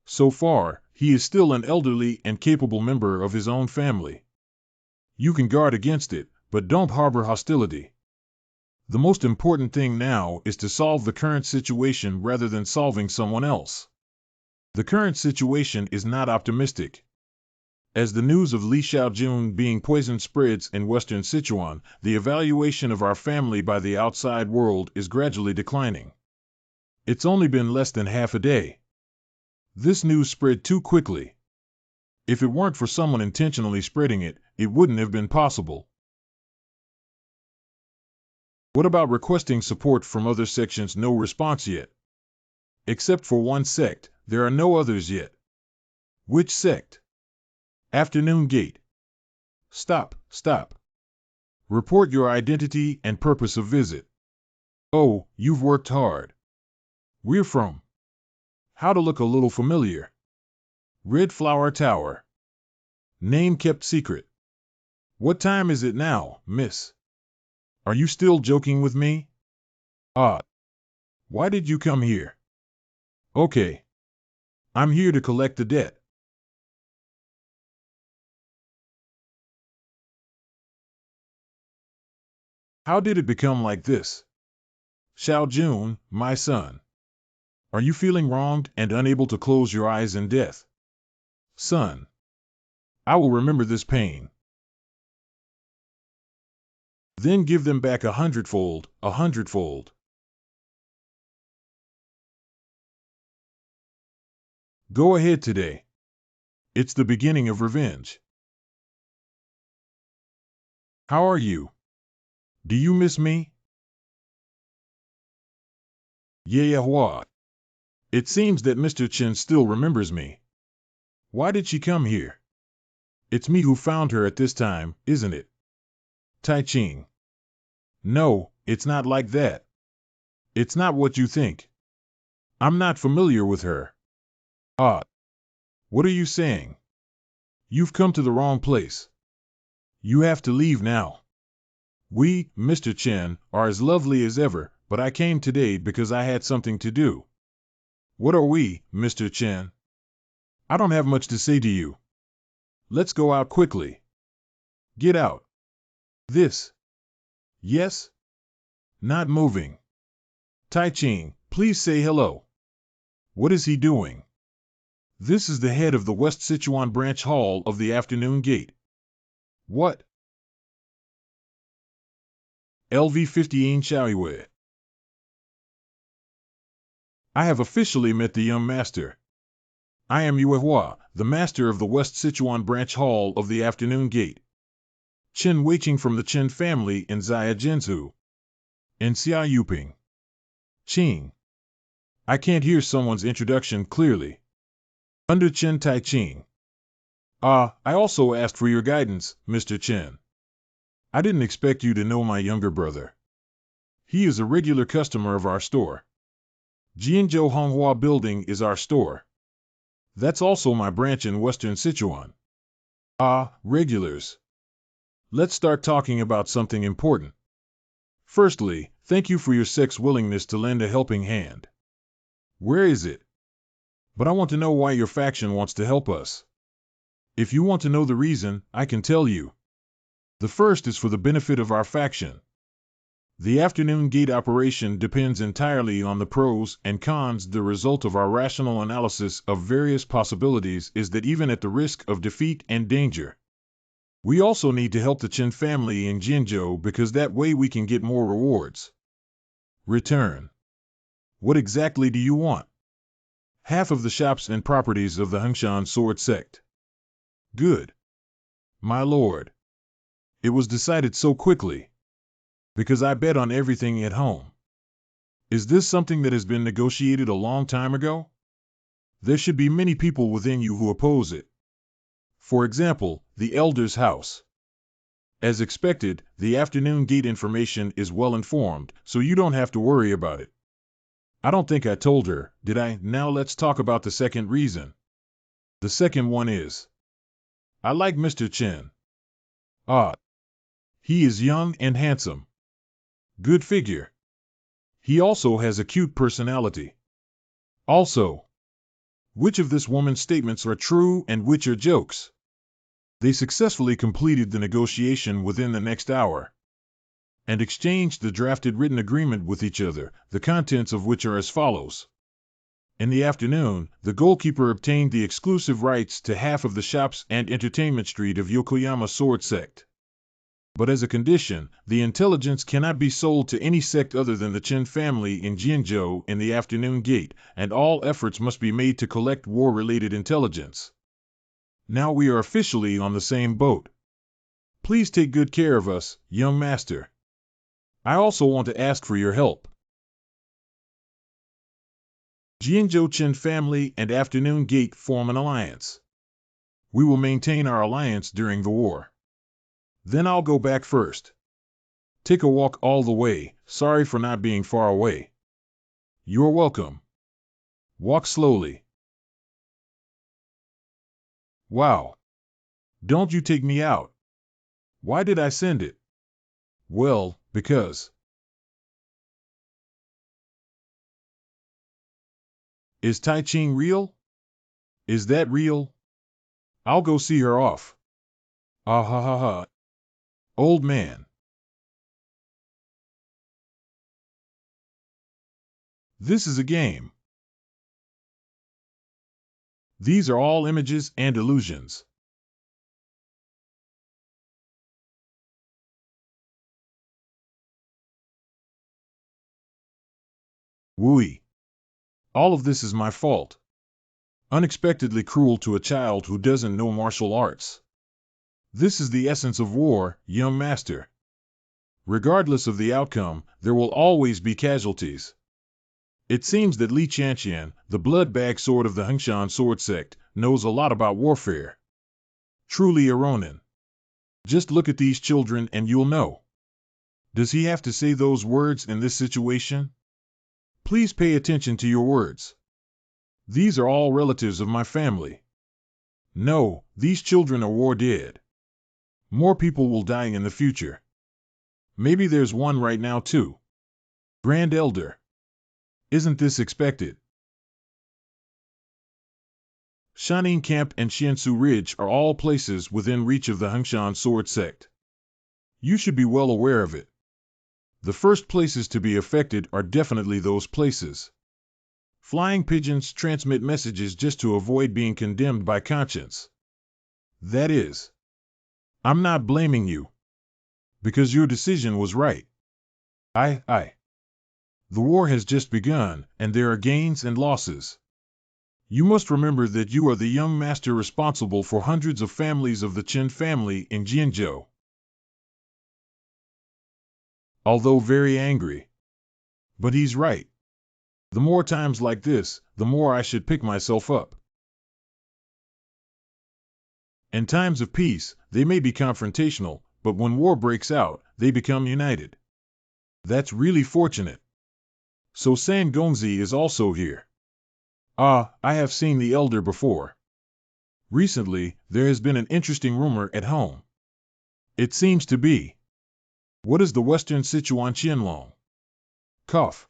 So far, he is still an elderly and capable member of his own family. You can guard against it, but don't harbor hostility. The most important thing now is to solve the current situation rather than solving someone else. The current situation is not optimistic. As the news of Li Xiaojun being poisoned spreads in western Sichuan, the evaluation of our family by the outside world is gradually declining. It's only been less than half a day. This news spread too quickly. If it weren't for someone intentionally spreading it, it wouldn't have been possible. What about requesting support from other sections? No response yet. Except for one sect, there are no others yet. Which sect? Afternoon Gate. Stop. Report your identity and purpose of visit. Oh, you've worked hard. We're from. How to look a little familiar. Red Flower Tower. Name kept secret. What time is it now, miss? Are you still joking with me? Ah, why did you come here? Okay, I'm here to collect the debt. How did it become like this? Xiao Jun, my son. Are you feeling wronged and unable to close your eyes in death? Son, I will remember this pain. Then give them back 100-fold, 100-fold. Go ahead today. It's the beginning of revenge. How are you? Do you miss me? Yeah, what? It seems that Mr. Chen still remembers me. Why did she come here? It's me who found her at this time, isn't it? Tai Ching. No, it's not like that. It's not what you think. I'm not familiar with her. Ah, what are you saying? You've come to the wrong place. You have to leave now. We, Mr. Chen, are as lovely as ever, but I came today because I had something to do. What are we, Mr. Chen? I don't have much to say to you. Let's go out quickly. Get out. This. Yes? Not moving. Tai Ching, please say hello. What is he doing? This is the head of the West Sichuan Branch Hall of the Afternoon Gate. What? LV-50 Xiaoyue. I have officially met the young master. I am Yue Hua, the master of the West Sichuan Branch Hall of the Afternoon Gate. Chen Weiqing from the Chen family in Zaya Jinzhu. In Xia Yuping. Qing. I can't hear someone's introduction clearly. Under Chen Tai Ching. I also asked for your guidance, Mr. Chen. I didn't expect you to know my younger brother. He is a regular customer of our store. Jianzhou Honghua Building is our store. That's also my branch in Western Sichuan. Regulars. Let's start talking about something important. Firstly, thank you for your sex willingness to lend a helping hand. Where is it? But I want to know why your faction wants to help us. If you want to know the reason, I can tell you. The first is for the benefit of our faction. The Afternoon Gate operation depends entirely on the pros and cons. The result of our rational analysis of various possibilities is that even at the risk of defeat and danger, we also need to help the Chen family in Jinzhou because that way we can get more rewards. Return. What exactly do you want? Half of the shops and properties of the Hengshan sword sect. Good. My lord. It was decided so quickly. Because I bet on everything at home. Is this something that has been negotiated a long time ago? There should be many people within you who oppose it. For example, the Elder's House. As expected, the Afternoon Gate information is well informed, so you don't have to worry about it. I don't think I told her, did I? Now let's talk about the second reason. The second one is, I like Mr. Chen. He is young and handsome. Good figure. He also has a cute personality. Also, which of this woman's statements are true and which are jokes? They successfully completed the negotiation within the next hour and exchanged the drafted written agreement with each other, the contents of which are as follows. In the afternoon, the goalkeeper obtained the exclusive rights to half of the shops and entertainment street of Yokoyama Sword Sect. But as a condition, the intelligence cannot be sold to any sect other than the Chen family in Jinzhou in the Afternoon Gate, and all efforts must be made to collect war-related intelligence. Now we are officially on the same boat. Please take good care of us, young master. I also want to ask for your help. Jinzhou Chen family and Afternoon Gate form an alliance. We will maintain our alliance during the war. Then I'll go back first. Take a walk all the way, sorry for not being far away. You're welcome. Walk slowly. Wow. Don't you take me out. Why did I send it? Well, Because. Is Tai Ching real? Is that real? I'll go see her off. Ah ha ha ha. Old man. This is a game. These are all images and illusions. Wooey. All of this is my fault. Unexpectedly cruel to a child who doesn't know martial arts. This is the essence of war, young master. Regardless of the outcome, there will always be casualties. It seems that Li Qianqian, the blood-bag sword of the Hengshan sword sect, knows a lot about warfare. Truly a Ronin. Just look at these children and you'll know. Does he have to say those words in this situation? Please pay attention to your words. These are all relatives of my family. No, these children are war dead. More people will die in the future. Maybe there's one right now too. Grand Elder. Isn't this expected? Shanin Camp and Xiansu Ridge are all places within reach of the Hengshan sword sect. You should be well aware of it. The first places to be affected are definitely those places. Flying pigeons transmit messages just to avoid being condemned by conscience. That is. I'm not blaming you. Because your decision was right. The war has just begun, and there are gains and losses. You must remember that you are the young master responsible for hundreds of families of the Qin family in Jianzhou. Although very angry. But he's right. The more times like this, the more I should pick myself up. In times of peace, they may be confrontational, but when war breaks out, they become united. That's really fortunate. So San Gongzi is also here. I have seen the elder before. Recently, there has been an interesting rumor at home. It seems to be. What is the Western Sichuan Qianlong? Cough.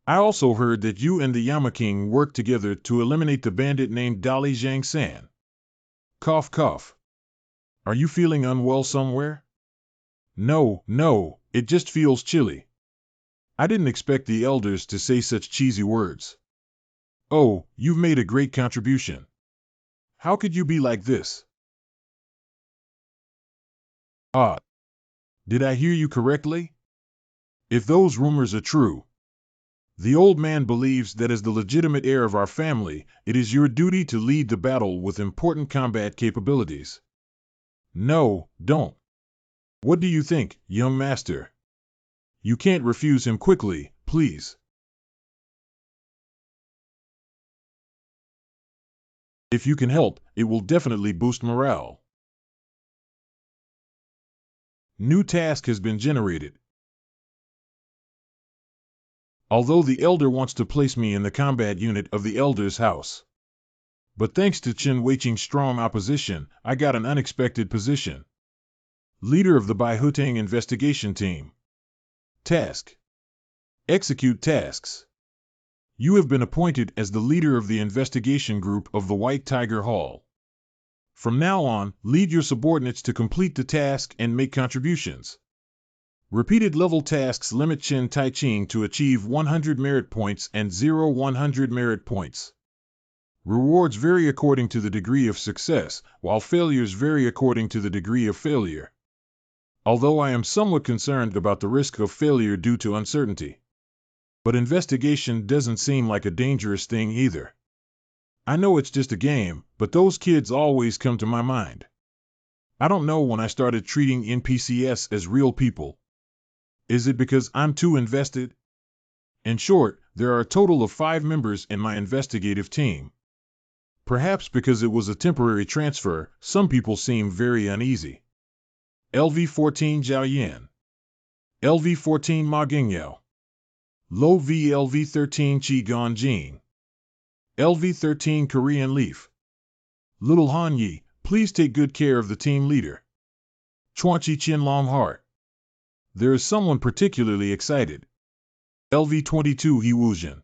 I also heard that you and the Yama King worked together to eliminate the bandit named Dali Zhangsan. Cough cough. Are you feeling unwell somewhere? No, it just feels chilly. I didn't expect the elders to say such cheesy words. Oh, you've made a great contribution. How could you be like this? Did I hear you correctly? If those rumors are true, the old man believes that as the legitimate heir of our family, it is your duty to lead the battle with important combat capabilities. No, don't. What do you think, young master? You can't refuse him quickly, please. If you can help, it will definitely boost morale. New task has been generated. Although the elder wants to place me in the combat unit of the elder's house. But thanks to Qin Weiqing's strong opposition, I got an unexpected position. Leader of the Baihutang investigation team. Task. Execute tasks. You have been appointed as the leader of the investigation group of the White Tiger Hall. From now on, lead your subordinates to complete the task and make contributions. Repeated level tasks limit Qin Tai Ching to achieve 100 merit points and 0 100 merit points. Rewards vary according to the degree of success, while failures vary according to the degree of failure. Although I am somewhat concerned about the risk of failure due to uncertainty. But investigation doesn't seem like a dangerous thing either. I know it's just a game, but those kids always come to my mind. I don't know when I started treating NPCs as real people. Is it because I'm too invested? In short, there are a total of 5 members in my investigative team. Perhaps because it was a temporary transfer, some people seem very uneasy. LV-14 Zhao Yan. LV-14 Ma Gengyao. Low V LV-13 Qi Gon Jin. LV-13 Korean Leaf. Little Han Yi, please take good care of the team leader. Chuanqi Qianlong Heart. There is someone particularly excited. LV-22 Hiwujian.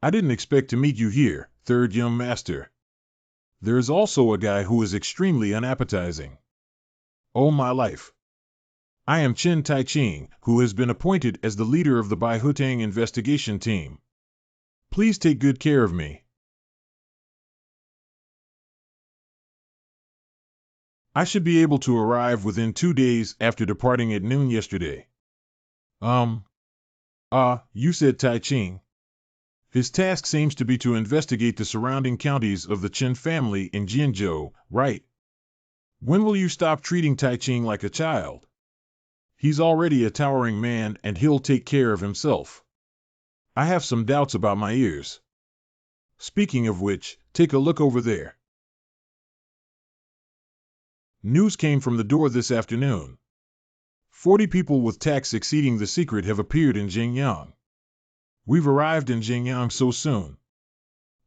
I didn't expect to meet you here, third young master. There is also a guy who is extremely unappetizing. Oh my life. I am Chen Taiching, who has been appointed as the leader of the Baihutang investigation team. Please take good care of me. I should be able to arrive within 2 days after departing at noon yesterday. You said Taiching. His task seems to be to investigate the surrounding counties of the Chen family in Jianzhou, right? When will you stop treating Taiching like a child? He's already a towering man and he'll take care of himself. I have some doubts about my ears. Speaking of which, take a look over there. News came from the door this afternoon. 40 people with tax exceeding the secret have appeared in Jingyang. We've arrived in Jingyang so soon.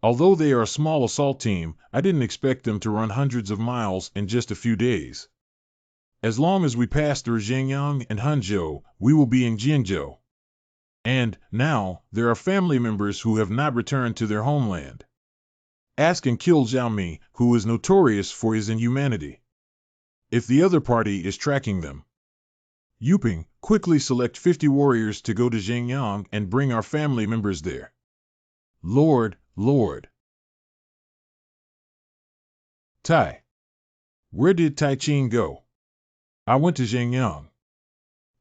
Although they are a small assault team, I didn't expect them to run hundreds of miles in just a few days. As long as we pass through Jingyang and Hangzhou, we will be in Jianzhou. And, now, there are family members who have not returned to their homeland. Ask and kill Xiaomi, who is notorious for his inhumanity. If the other party is tracking them. Yuping, quickly select 50 warriors to go to Jingyang and bring our family members there. Lord. Tai. Where did Taiching go? I went to Jingyang.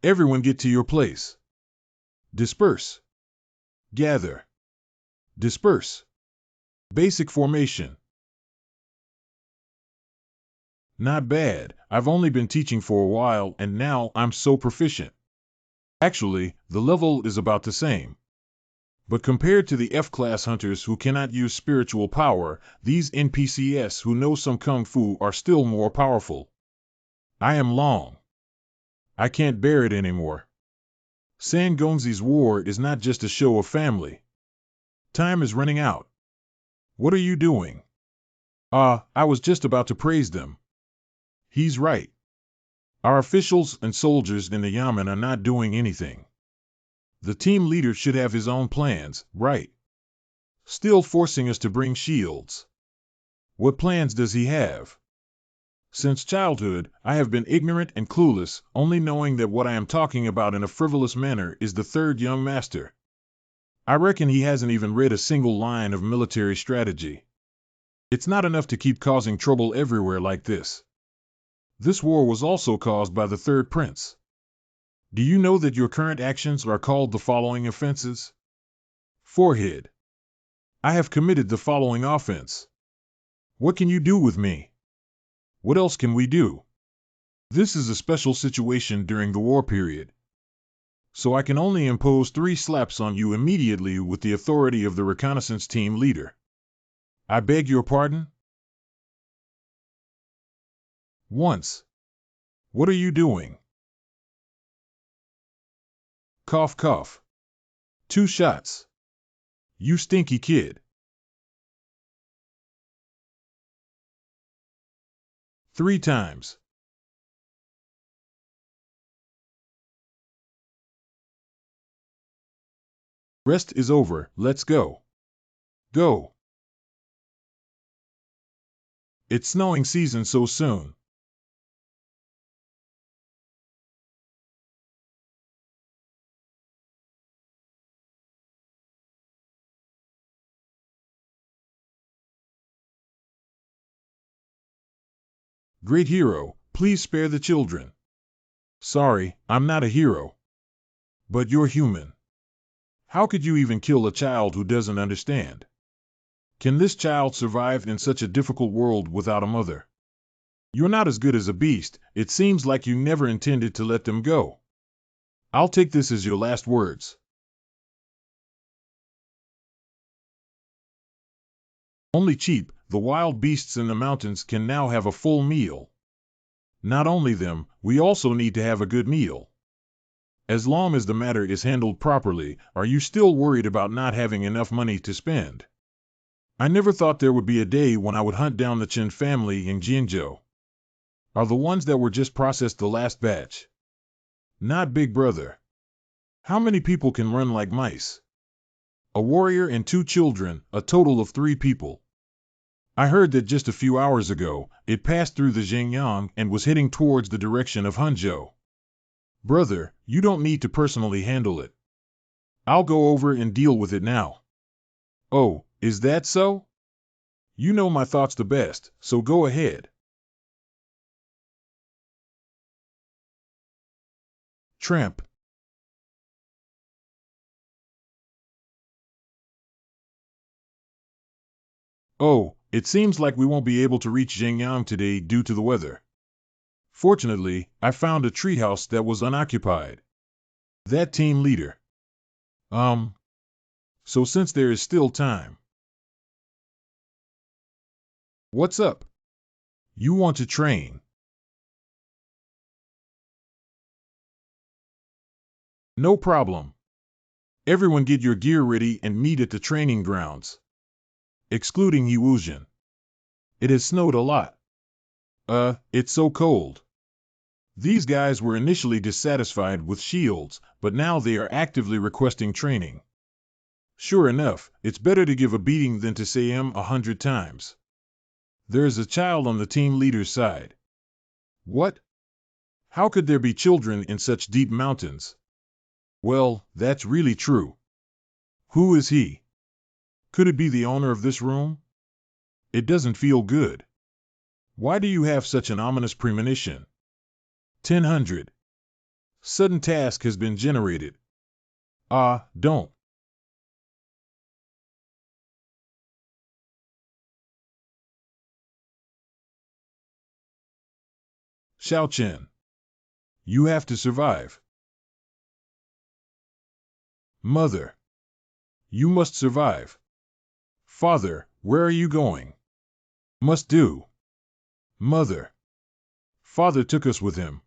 Everyone get to your place. Disperse. Gather. Disperse. Basic formation. Not bad, I've only been teaching for a while and now I'm so proficient. Actually, the level is about the same. But compared to the F-class hunters who cannot use spiritual power, these NPCs who know some kung fu are still more powerful. I am long. I can't bear it anymore. Sangongzi's war is not just a show of family. Time is running out. What are you doing? I was just about to praise them. He's right. Our officials and soldiers in the Yamen are not doing anything. The team leader should have his own plans, right? Still forcing us to bring shields. What plans does he have? Since childhood, I have been ignorant and clueless, only knowing that what I am talking about in a frivolous manner is the third young master. I reckon he hasn't even read a single line of military strategy. It's not enough to keep causing trouble everywhere like this. This war was also caused by the third prince. Do you know that your current actions are called the following offenses? Forehead. I have committed the following offense. What can you do with me? What else can we do? This is a special situation during the war period. So I can only impose 3 slaps on you immediately with the authority of the reconnaissance team leader. I beg your pardon? Once. What are you doing? Cough cough. 2 shots. You stinky kid. 3 times. Rest is over, let's go. Go. It's snowing season so soon. Great hero, please spare the children. Sorry, I'm not a hero. But you're human. How could you even kill a child who doesn't understand? Can this child survive in such a difficult world without a mother? You're not as good as a beast, it seems like you never intended to let them go. I'll take this as your last words. Only cheap, the wild beasts in the mountains can now have a full meal. Not only them, we also need to have a good meal. As long as the matter is handled properly, are you still worried about not having enough money to spend? I never thought there would be a day when I would hunt down the Chen family in Jianzhou. Are the ones that were just processed the last batch? Not big brother. How many people can run like mice? A warrior and 2 children, a total of 3 people. I heard that just a few hours ago, it passed through the Xinjiang and was heading towards the direction of Hangzhou. Brother, you don't need to personally handle it. I'll go over and deal with it now. Oh, is that so? You know my thoughts the best, so go ahead. Tramp. Oh, it seems like we won't be able to reach Xinjiang today due to the weather. Fortunately, I found a treehouse that was unoccupied. That team leader. So since there is still time. What's up? You want to train? No problem. Everyone get your gear ready and meet at the training grounds. Excluding Yiwujian. It has snowed a lot. It's so cold. These guys were initially dissatisfied with shields, but now they are actively requesting training. Sure enough, it's better to give a beating than to say 100 times. There is a child on the team leader's side. What? How could there be children in such deep mountains? Well, that's really true. Who is he? Could it be the owner of this room? It doesn't feel good. Why do you have such an ominous premonition? 1000. Sudden task has been generated. Don't. Xiao Chen. You have to survive. Mother. You must survive. Father, where are you going? Must do. Mother. Father took us with him.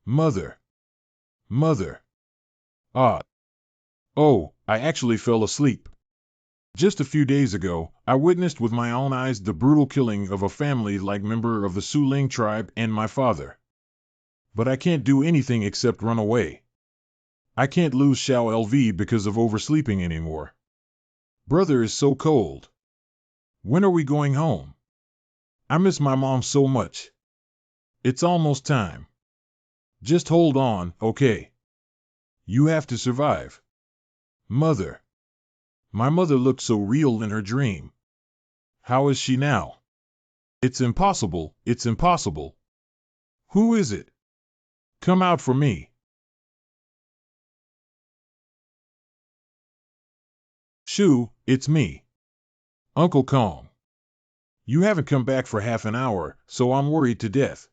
Mother. Mother. Oh, I actually fell asleep. Just a few days ago, I witnessed with my own eyes the brutal killing of a family-like member of the Suling tribe and my father. But I can't do anything except run away. I can't lose Xiao LV because of oversleeping anymore. Brother is so cold. When are we going home? I miss my mom so much. It's almost time. Just hold on, okay? You have to survive. Mother. My mother looked so real in her dream. How is she now? It's impossible, it's impossible. Who is it? Come out for me. Shu, it's me. Uncle Kong. You haven't come back for half an hour, so I'm worried to death.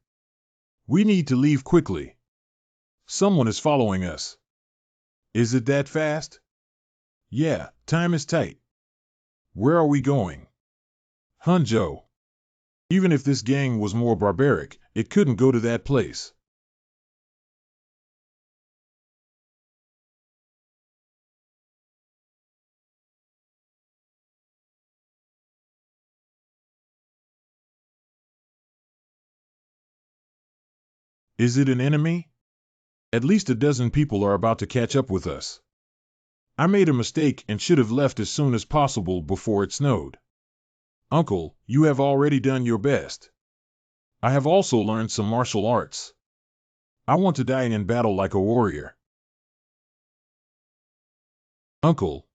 We need to leave quickly. Someone is following us. Is it that fast? Yeah, time is tight. Where are we going? Hangzhou. Even if this gang was more barbaric, it couldn't go to that place. Is it an enemy? At least a dozen people are about to catch up with us. I made a mistake and should have left as soon as possible before it snowed. Uncle, you have already done your best. I have also learned some martial arts. I want to die in battle like a warrior. Uncle,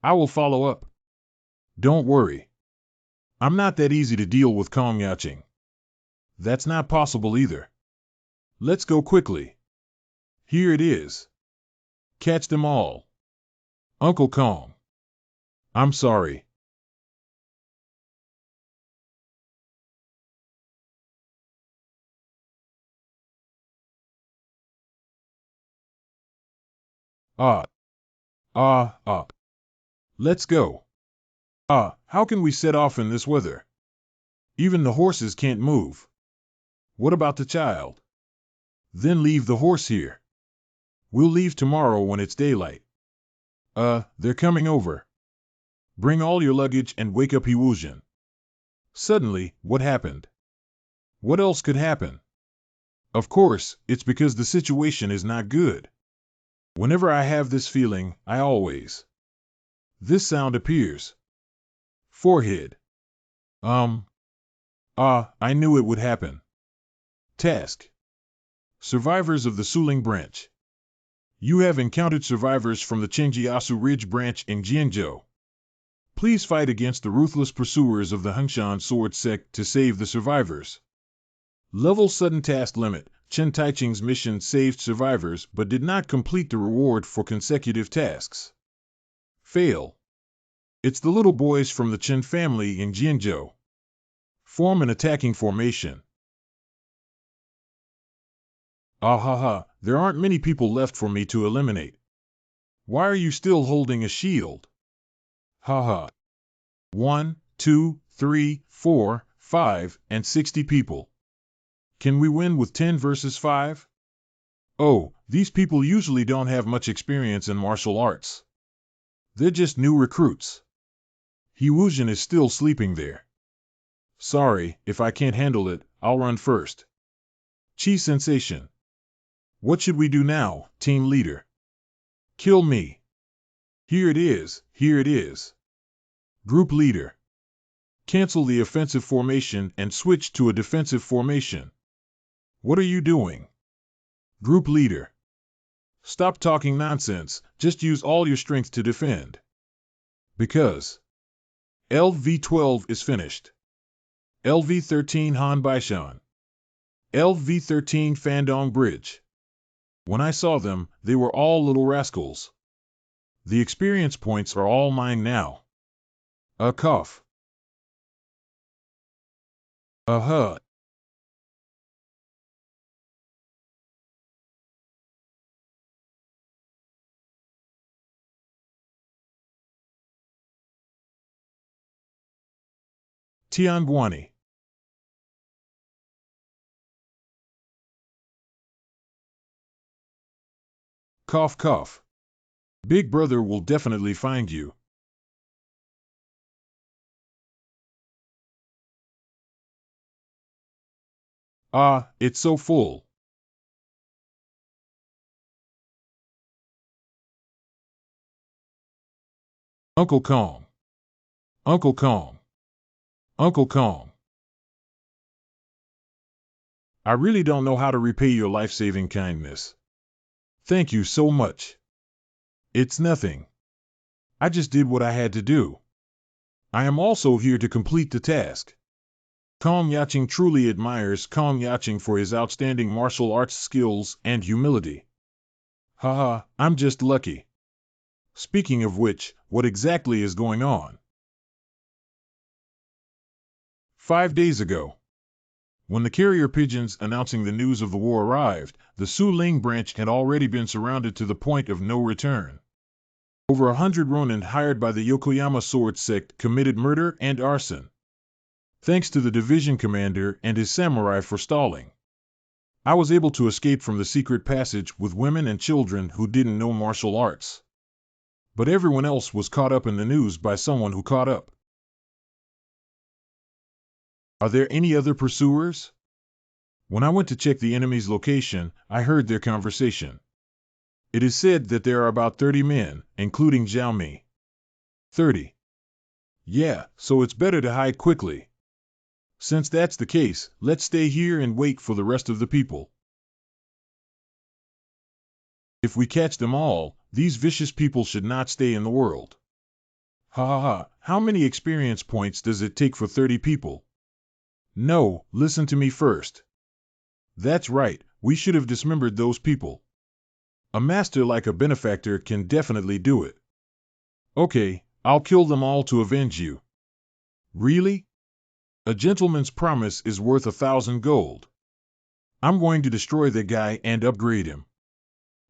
I will follow up. Don't worry. I'm not that easy to deal with Kong Yaching. That's not possible either. Let's go quickly. Here it is. Catch them all. Uncle Kong. I'm sorry. Ah, ah, ah. Let's go. How can we set off in this weather? Even the horses can't move. What about the child? Then leave the horse here. We'll leave tomorrow when it's daylight. They're coming over. Bring all your luggage and wake up Yiwujian. Suddenly, what happened? What else could happen? Of course, it's because the situation is not good. Whenever I have this feeling, I always. This sound appears. Forehead. I knew it would happen. Task. Survivors of the Suling branch. You have encountered survivors from the Chengjiasu Ridge branch in Jianzhou. Please fight against the ruthless pursuers of the Hengshan sword sect to save the survivors. Level sudden task limit. Chen Taiching's mission saved survivors but did not complete the reward for consecutive tasks. Fail. It's the little boys from the Chen family in Jianzhou. Form an attacking formation. There aren't many people left for me to eliminate. Why are you still holding a shield? 1, 2, 3, 4, 5, and 60 people. Can we win with 10 versus 5? Oh, these people usually don't have much experience in martial arts. They're just new recruits. He Wuzhen is still sleeping there. Sorry, if I can't handle it, I'll run first. Chi sensation. What should we do now, team leader? Kill me. Here it is, here it is. Group leader. Cancel the offensive formation and switch to a defensive formation. What are you doing? Group leader. Stop talking nonsense, just use all your strength to defend. Because LV-12 is finished. LV-13 Han Baishan. LV-13 Fandong Bridge. When I saw them, they were all little rascals. The experience points are all mine now. A cough. Tianguani. Cough cough. Big brother will definitely find you. It's so full. Uncle Kong. Uncle Kong. Uncle Kong. I really don't know how to repay your life-saving kindness. Thank you so much. It's nothing. I just did what I had to do. I am also here to complete the task. Kong Yaching truly admires Kong Yaching for his outstanding martial arts skills and humility. I'm just lucky. Speaking of which, what exactly is going on? 5 days ago. When the carrier pigeons announcing the news of the war arrived, the Su Ling branch had already been surrounded to the point of no return. Over 100 Ronin hired by the Yokoyama sword sect committed murder and arson. Thanks to the division commander and his samurai for stalling, I was able to escape from the secret passage with women and children who didn't know martial arts. But everyone else was caught up in the news by someone who caught up. Are there any other pursuers? When I went to check the enemy's location, I heard their conversation. It is said that there are about 30 men, including Zhao Mi. 30. Yeah, so it's better to hide quickly. Since that's the case, let's stay here and wait for the rest of the people. If we catch them all, these vicious people should not stay in the world. How many experience points does it take for 30 people? No, listen to me first. That's right, we should have dismembered those people. A master like a benefactor can definitely do it. Okay, I'll kill them all to avenge you. Really? A gentleman's promise is worth 1,000 gold. I'm going to destroy the guy and upgrade him.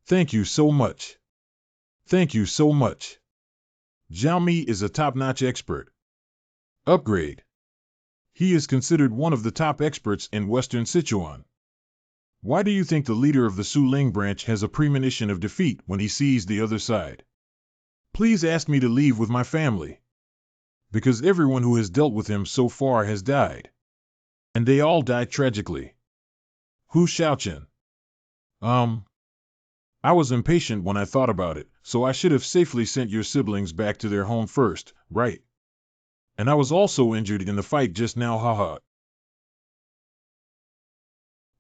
Thank you so much. Thank you so much. Zhao Mi is a top-notch expert. Upgrade. He is considered one of the top experts in Western Sichuan. Why do you think the leader of the Su Ling branch has a premonition of defeat when he sees the other side? Please ask me to leave with my family. Because everyone who has dealt with him so far has died. And they all died tragically. Who's Xiaoqin? Um, I was impatient when I thought about it, so I should have safely sent your siblings back to their home first, right? And I was also injured in the fight just now, haha.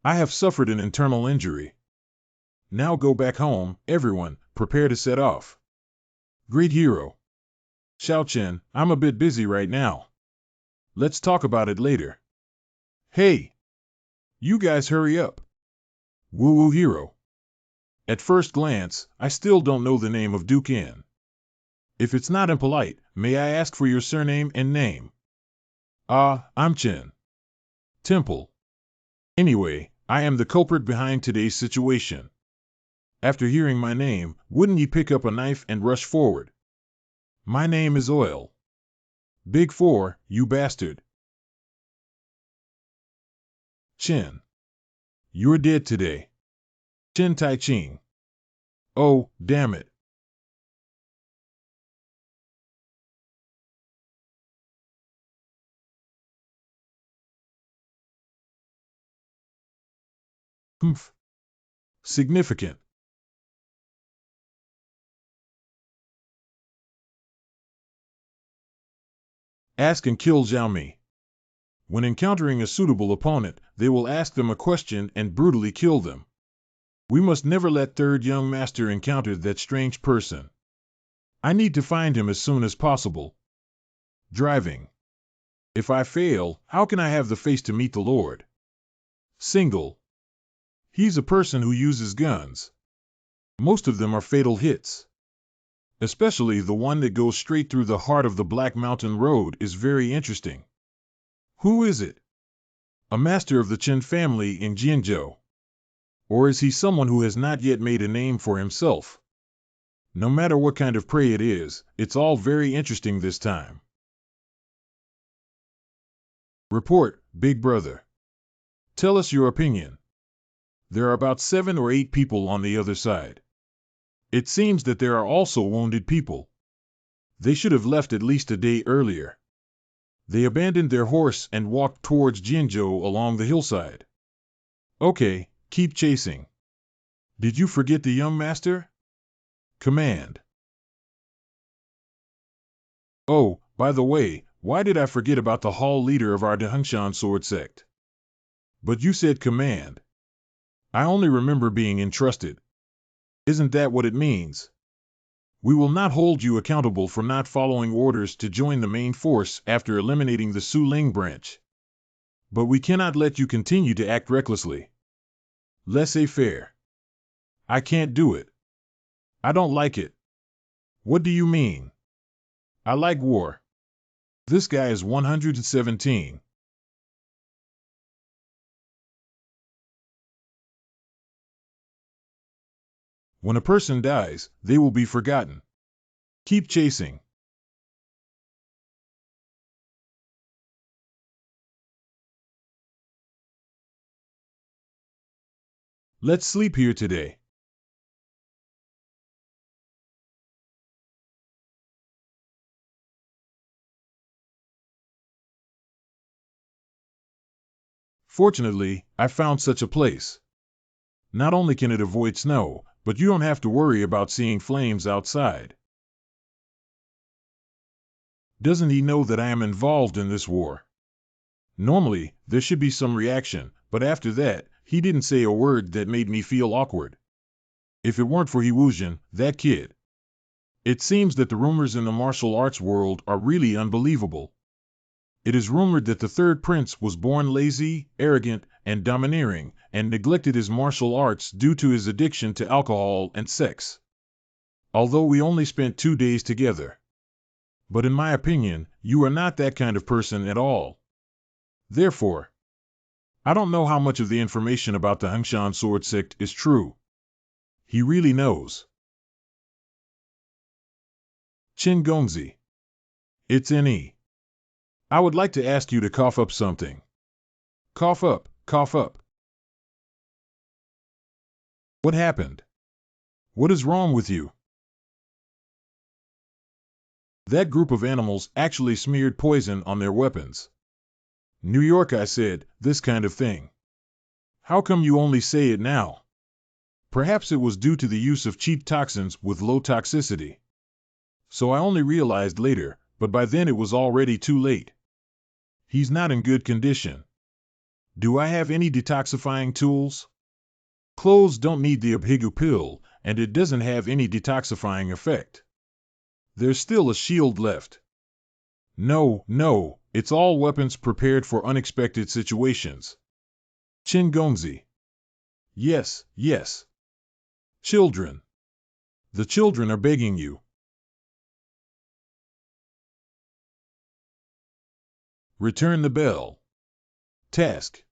I have suffered an internal injury. Now go back home, everyone, prepare to set off. Great hero. Xiaoqin, I'm a bit busy right now. Let's talk about it later. Hey! You guys hurry up. Woo-woo hero. At first glance, I still don't know the name of Duke N. If it's not impolite, may I ask for your surname and name? I'm Chen. Temple. Anyway, I am the culprit behind today's situation. After hearing my name, wouldn't you pick up a knife and rush forward? My name is Oil. Big Four, you bastard. Chen. You're dead today. Chen Tai Ching. Oh, damn it. Humph. Significant. Ask and kill Xiaomi. When encountering a suitable opponent, they will ask them a question and brutally kill them. We must never let third young master encounter that strange person. I need to find him as soon as possible. Driving. If I fail, how can I have the face to meet the Lord? Single. He's a person who uses guns. Most of them are fatal hits. Especially the one that goes straight through the heart of the Black Mountain Road is very interesting. Who is it? A master of the Chen family in Jianzhou? Or is he someone who has not yet made a name for himself? No matter what kind of prey it is, it's all very interesting this time. Report, Big Brother. Tell us your opinion. There are about 7 or 8 people on the other side. It seems that there are also wounded people. They should have left at least a day earlier. They abandoned their horse and walked towards Jianzhou along the hillside. Okay, keep chasing. Did you forget the young master? Command. Oh, by the way, why did I forget about the hall leader of our Dehungshan sword sect? But you said command. I only remember being entrusted. Isn't that what it means? We will not hold you accountable for not following orders to join the main force after eliminating the Su Ling branch. But we cannot let you continue to act recklessly. Laissez-faire. I can't do it. I don't like it. What do you mean? I like war. This guy is 117. When a person dies, they will be forgotten. Keep chasing. Let's sleep here today. Fortunately, I found such a place. Not only can it avoid snow, but you don't have to worry about seeing flames outside. Doesn't he know that I am involved in this war? Normally, there should be some reaction, but after that, he didn't say a word that made me feel awkward. If it weren't for Hiwuzhen, that kid. It seems that the rumors in the martial arts world are really unbelievable. It is rumored that the third prince was born lazy, arrogant, and domineering, and neglected his martial arts due to his addiction to alcohol and sex. Although we only spent 2 days together. But in my opinion, you are not that kind of person at all. Therefore, I don't know how much of the information about the Dehungshan sword sect is true. He really knows. Qin Gongzi. It's N.E. I would like to ask you to cough up something. Cough up, cough up. What happened? What is wrong with you? That group of animals actually smeared poison on their weapons. New York, I said, this kind of thing. How come you only say it now? Perhaps it was due to the use of cheap toxins with low toxicity. So I only realized later, but by then it was already too late. He's not in good condition. Do I have any detoxifying tools? Clothes don't need the Abhigu pill, and it doesn't have any detoxifying effect. There's still a shield left. No, it's all weapons prepared for unexpected situations. Chingongzi. Yes. Children. The children are begging you. Return the bell. Task.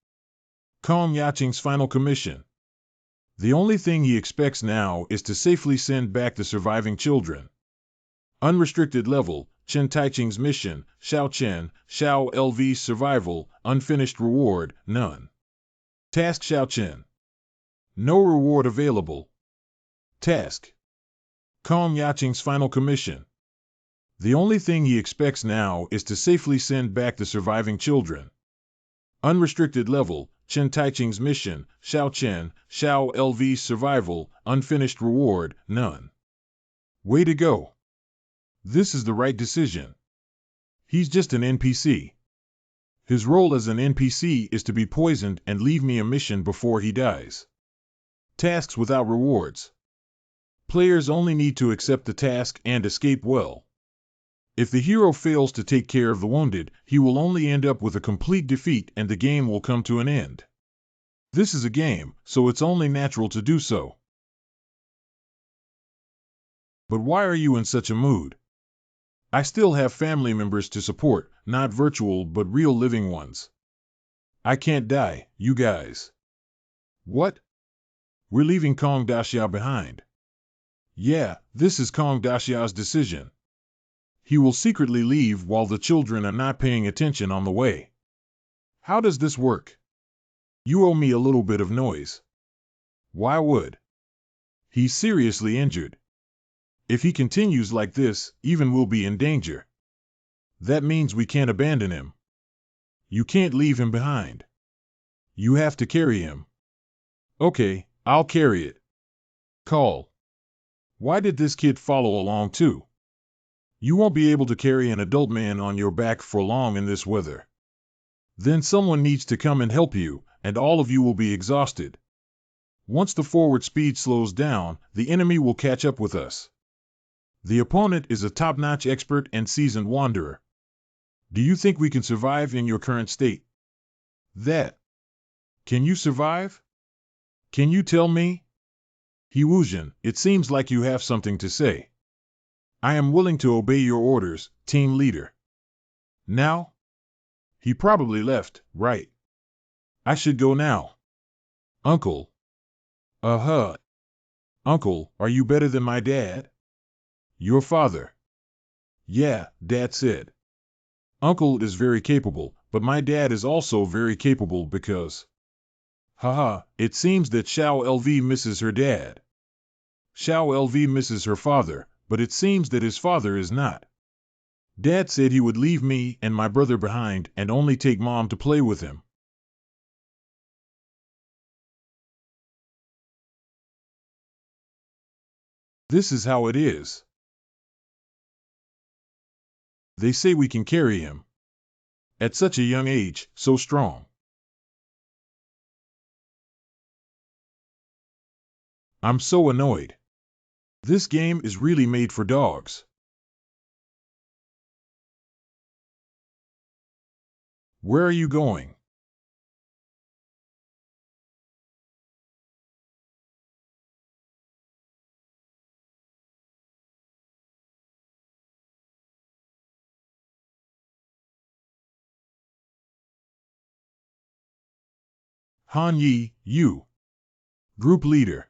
Kong Yaching's final commission. The only thing he expects now is to safely send back the surviving children. Unrestricted level, Chen Taiching's mission, Xiao Chen, Xiao LV's survival, unfinished reward, none. Task Xiao Chen. No reward available. Task. Kong Yaching's final commission. The only thing he expects now is to safely send back the surviving children. Unrestricted level, Chen Taiching's mission, Xiao Chen, Xiao LV's survival, unfinished reward, none. Way to go. This is the right decision. He's just an NPC. His role as an NPC is to be poisoned and leave me a mission before he dies. Tasks without rewards. Players only need to accept the task and escape well. If the hero fails to take care of the wounded, he will only end up with a complete defeat and the game will come to an end. This is a game, so it's only natural to do so. But why are you in such a mood? I still have family members to support, not virtual but real living ones. I can't die, you guys. What? We're leaving Kong Daxia behind. Yeah, this is Kong Daxia's decision. He will secretly leave while the children are not paying attention on the way. How does this work? You owe me a little bit of noise. Why would? He's seriously injured. If he continues like this, even we'll be in danger. That means we can't abandon him. You can't leave him behind. You have to carry him. Okay, I'll carry it. Call. Why did this kid follow along too? You won't be able to carry an adult man on your back for long in this weather. Then someone needs to come and help you, and all of you will be exhausted. Once the forward speed slows down, the enemy will catch up with us. The opponent is a top-notch expert and seasoned wanderer. Do you think we can survive in your current state? Can you survive? Can you tell me? He Wuzhen, it seems like you have something to say. I am willing to obey your orders, team leader. Now? He probably left, right? I should go now. Uncle. Uncle, are you better than my dad? Your father. Yeah, Dad said. Uncle is very capable, but my dad is also very capable because... it seems that Xiao LV misses her dad. Xiao LV misses her father, but it seems that his father is not. Dad said he would leave me and my brother behind and only take Mom to play with him. This is how it is. They say we can carry him. At such a young age, so strong. I'm so annoyed. This game is really made for dogs. Where are you going? Han Yi, you. Group leader.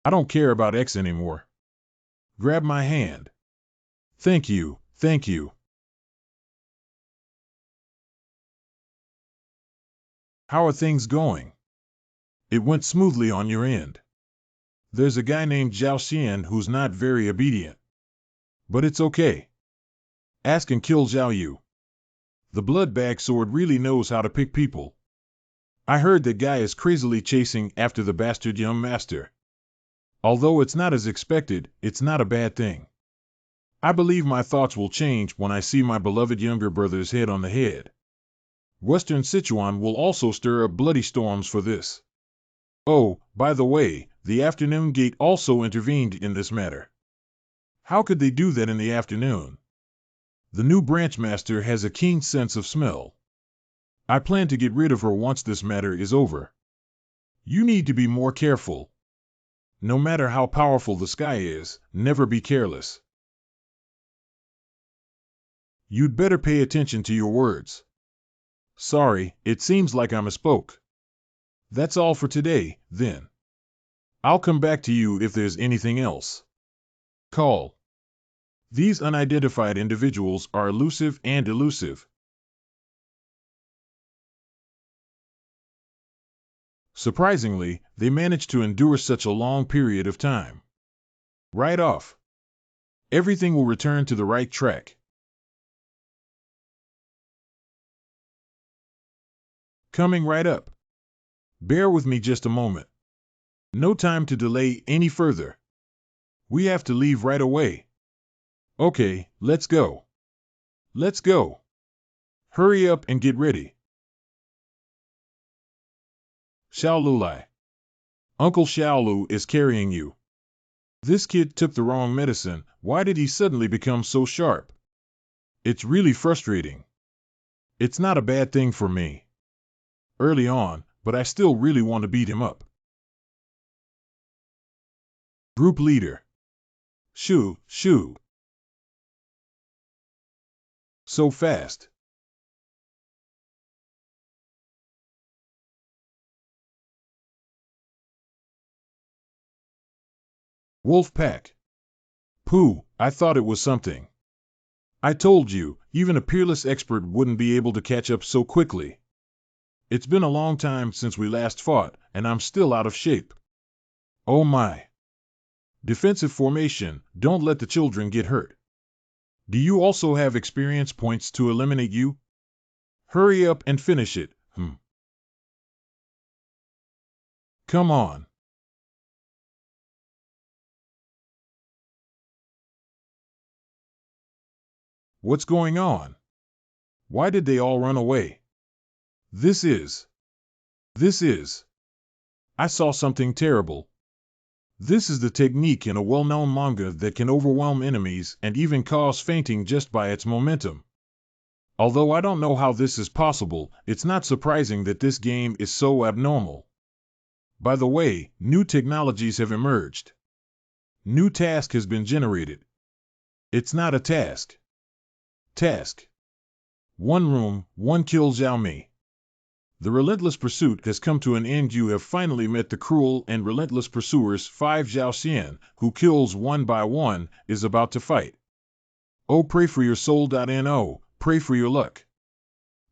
I don't care about X anymore. Grab my hand. Thank you. How are things going? It went smoothly on your end. There's a guy named Zhao Xian who's not very obedient. But it's okay. Ask and kill Zhao Yu. The blood bag sword really knows how to pick people. I heard that guy is crazily chasing after the bastard young master. Although it's not as expected, it's not a bad thing. I believe my thoughts will change when I see my beloved younger brother's head on the head. Western Sichuan will also stir up bloody storms for this. Oh, by the way, the afternoon gate also intervened in this matter. How could they do that in the afternoon? The new branch master has a keen sense of smell. I plan to get rid of her once this matter is over. You need to be more careful. No matter how powerful the sky is, never be careless. You'd better pay attention to your words. Sorry, it seems like I misspoke. That's all for today, then. I'll come back to you if there's anything else. Call. These unidentified individuals are elusive and elusive. Surprisingly, they managed to endure such a long period of time. Right off. Everything will return to the right track. Coming right up. Bear with me just a moment. No time to delay any further. We have to leave right away. Okay, let's go. Let's go. Hurry up and get ready. Xiaolulai. Uncle Xiaolu is carrying you. This kid took the wrong medicine. Why did he suddenly become so sharp? It's really frustrating. It's not a bad thing for me. Early on, but I still really want to beat him up. Group leader. Shoo, shoo. So fast. Wolf pack. Pooh, I thought it was something. I told you, even a peerless expert wouldn't be able to catch up so quickly. It's been a long time since we last fought, and I'm still out of shape. Oh my. Defensive formation, don't let the children get hurt. Do you also have experience points to eliminate you? Hurry up and finish it, Come on. What's going on? Why did they all run away? This is. I saw something terrible. This is the technique in a well-known manga that can overwhelm enemies and even cause fainting just by its momentum. Although I don't know how this is possible, it's not surprising that this game is so abnormal. By the way, new technologies have emerged. New task has been generated. It's not a task. Task. One room, one kill Xiaomi. The relentless pursuit has come to an end. You have finally met the cruel and relentless pursuers. 5 Zhao Xian, who kills one by one, is about to fight. Oh, pray for your soul.no, pray for your luck.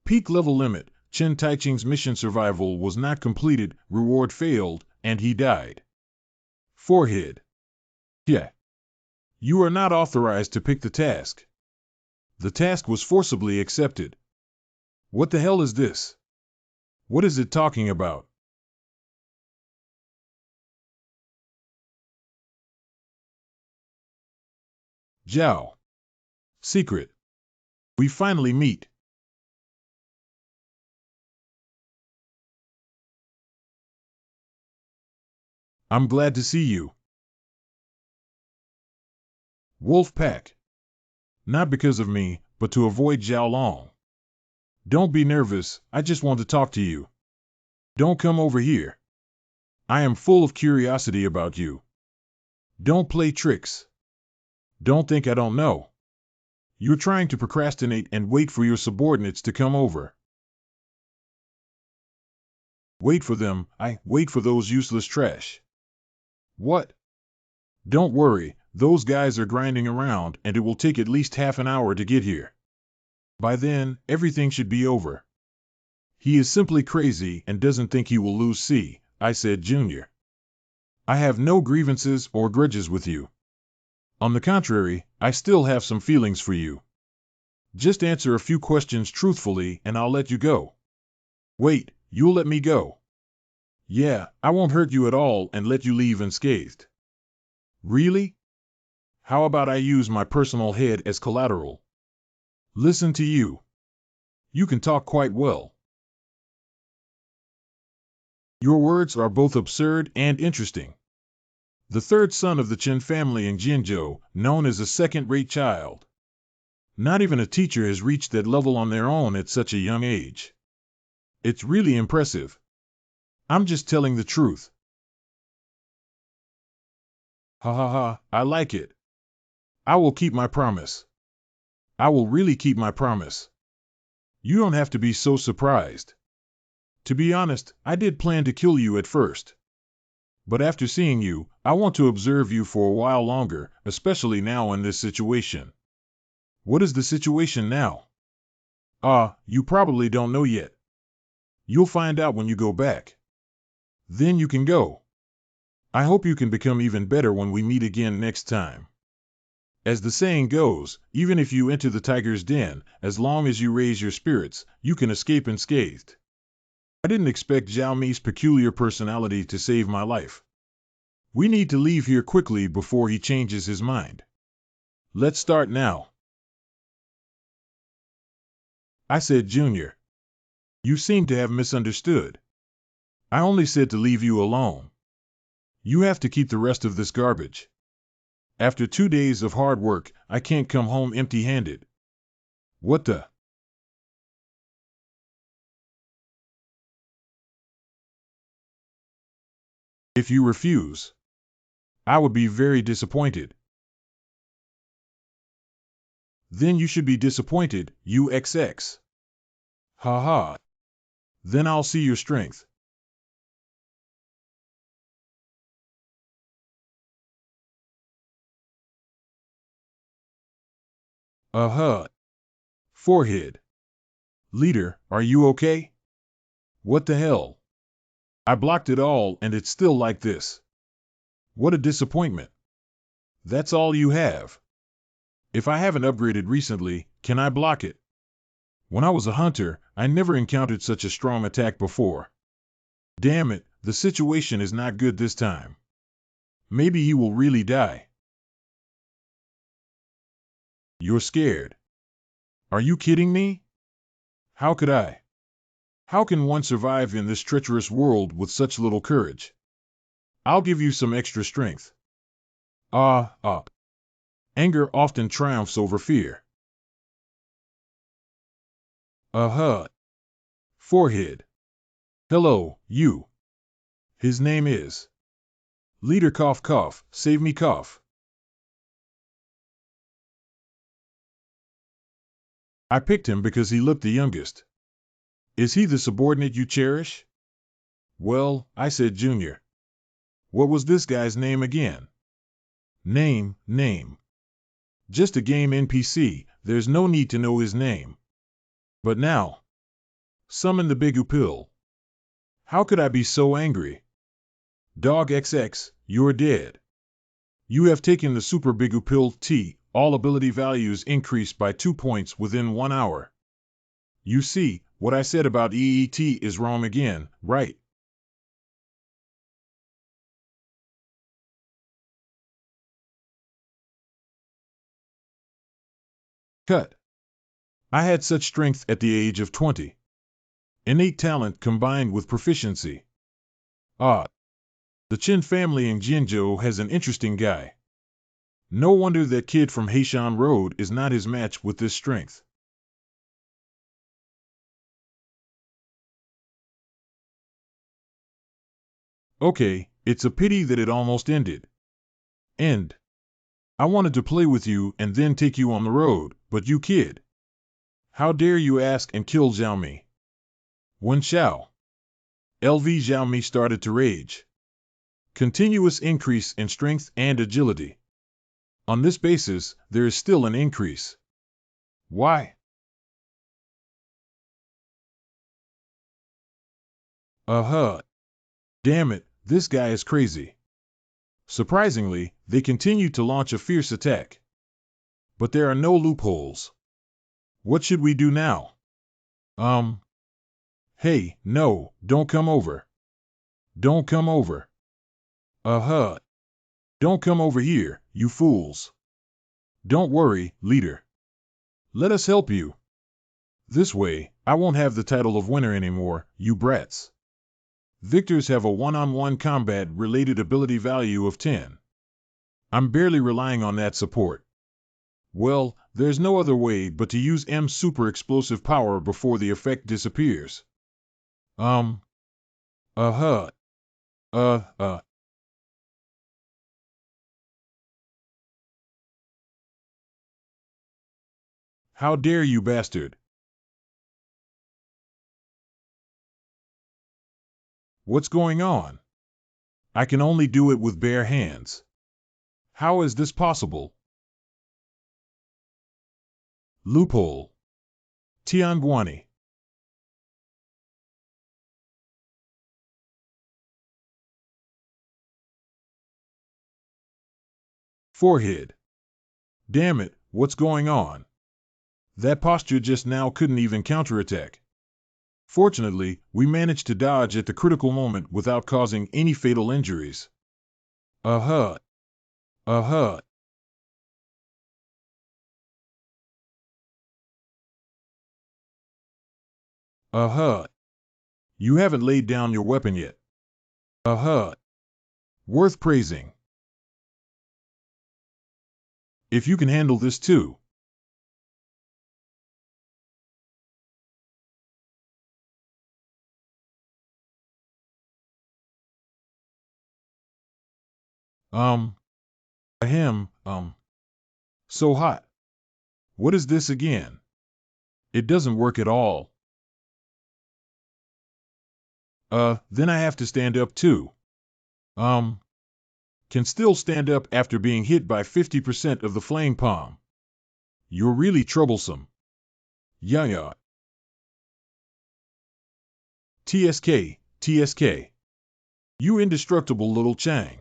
Peak level limit. Chen Taiching's mission survival was not completed, reward failed, and he died. Forehead. Yeah. You are not authorized to pick the task. The task was forcibly accepted. What the hell is this? What is it talking about? Zhao. Secret. We finally meet. I'm glad to see you. Wolf pack. Not because of me, but to avoid Zhao Long. Don't be nervous, I just want to talk to you. Don't come over here. I am full of curiosity about you. Don't play tricks. Don't think I don't know. You're trying to procrastinate and wait for your subordinates to come over. Wait for them, wait for those useless trash. What? Don't worry, those guys are grinding around and it will take at least half an hour to get here. By then, everything should be over. He is simply crazy and doesn't think he will lose. See, I said Junior. I have no grievances or grudges with you. On the contrary, I still have some feelings for you. Just answer a few questions truthfully and I'll let you go. Wait, You'll let me go? Yeah, I won't hurt you at all and let you leave unscathed. Really? How about I use my personal head as collateral? Listen to you. You can talk quite well. Your words are both absurd and interesting. The third son of the Chen family in Jinzhou, known as a second-rate child. Not even a teacher has reached that level on their own at such a young age. It's really impressive. I'm just telling the truth. Ha ha ha, I like it. I will keep my promise. I will really keep my promise. You don't have to be so surprised. To be honest, I did plan to kill you at first. But after seeing you, I want to observe you for a while longer, especially now in this situation. What is the situation now? You probably don't know yet. You'll find out when you go back. Then you can go. I hope you can become even better when we meet again next time. As the saying goes, even if you enter the tiger's den, as long as you raise your spirits, you can escape unscathed. I didn't expect Zhao Mi's peculiar personality to save my life. We need to leave here quickly before he changes his mind. Let's start now. I said, Junior. You seem to have misunderstood. I only said to leave you alone. You have to keep the rest of this garbage. After 2 days of hard work, I can't come home empty-handed. What the? If you refuse, I would be very disappointed. Then you should be disappointed, you XX. Ha ha. Then I'll see your strength. Forehead. Leader, are you okay? What the hell? I blocked it all and it's still like this. What a disappointment. That's all you have. If I haven't upgraded recently, can I block it? When I was a hunter, I never encountered such a strong attack before. Damn it, the situation is not good this time. Maybe he will really die. You're scared. Are you kidding me? How could I? How can one survive in this treacherous world with such little courage? I'll give you some extra strength. Anger often triumphs over fear. Forehead. Hello, you. His name is. Leader cough cough, save me cough. I picked him because he looked the youngest. Is he the subordinate you cherish? Well, I said Junior. What was this guy's name again? Name. Just a game NPC, there's no need to know his name. But now. Summon the Bigu Pill. How could I be so angry? Dog XX, you're dead. You have taken the Super Bigu Pill T, all ability values increased by 2 points within 1 hour. You see, what I said about EET is wrong again, right? Cut. I had such strength at the age of 20. Innate talent combined with proficiency. The Chen family in Jinzhou has an interesting guy. No wonder that kid from Heishan Road is not his match with this strength. Okay, it's a pity that it almost ended. I wanted to play with you and then take you on the road, but you kid. How dare you ask and kill Zhao Mi? Wen Xiao. LV Zhao Mi started to rage. Continuous increase in strength and agility. On this basis, there is still an increase. Why? Damn it, this guy is crazy. Surprisingly, they continue to launch a fierce attack. But there are no loopholes. What should we do now? Hey, no, don't come over. Don't come over. Uh-huh. Don't come over here, you fools. Don't worry, leader. Let us help you. This way, I won't have the title of winner anymore, you brats. Victors have a one-on-one combat-related ability value of 10. I'm barely relying on that support. Well, there's no other way but to use M's super explosive power before the effect disappears. Uh-huh. How dare you, bastard? What's going on? I can only do it with bare hands. How is this possible? Loophole. Tianguani. Forehead. Damn it, what's going on? That posture just now couldn't even counterattack. Fortunately, we managed to dodge at the critical moment without causing any fatal injuries. Uh-huh. Uh-huh. Uh-huh. You haven't laid down your weapon yet. Uh-huh. Worth praising. If you can handle this too. Ahem, so hot. What is this again? It doesn't work at all. Then I have to stand up too. Can still stand up after being hit by 50% of the flame palm. You're really troublesome. Yeah. TSK, TSK. You indestructible little Chang.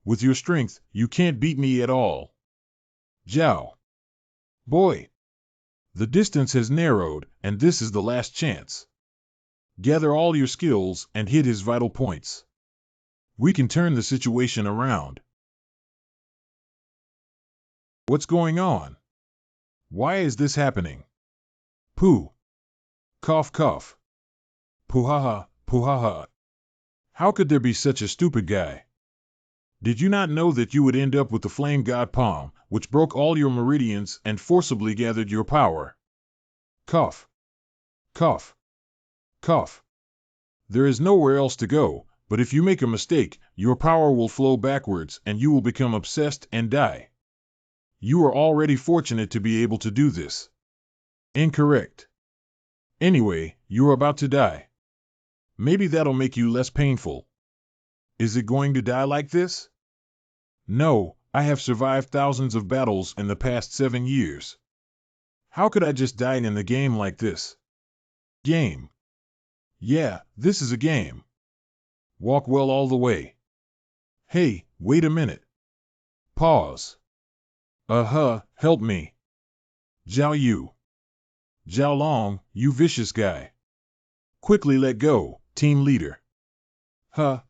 With your strength, you can't beat me at all. Jiao. Boy. The distance has narrowed, and this is the last chance. Gather all your skills and hit his vital points. We can turn the situation around. What's going on? Why is this happening? Pooh. Cough, cough. Poohaha, poohaha. How could there be such a stupid guy? Did you not know that you would end up with the Flame God Palm, which broke all your meridians and forcibly gathered your power? Cough. Cough. Cough. There is nowhere else to go, but if you make a mistake, your power will flow backwards and you will become obsessed and die. You are already fortunate to be able to do this. Incorrect. Anyway, you're about to die. Maybe that'll make you less painful. Is it going to die like this? No, I have survived thousands of battles in the past 7 years. How could I just die in the game like this? Game. Yeah, this is a game. Walk well all the way. Hey, wait a minute. Pause. Help me. Zhao Yu. Zhao Long, you vicious guy. Quickly let go, team leader.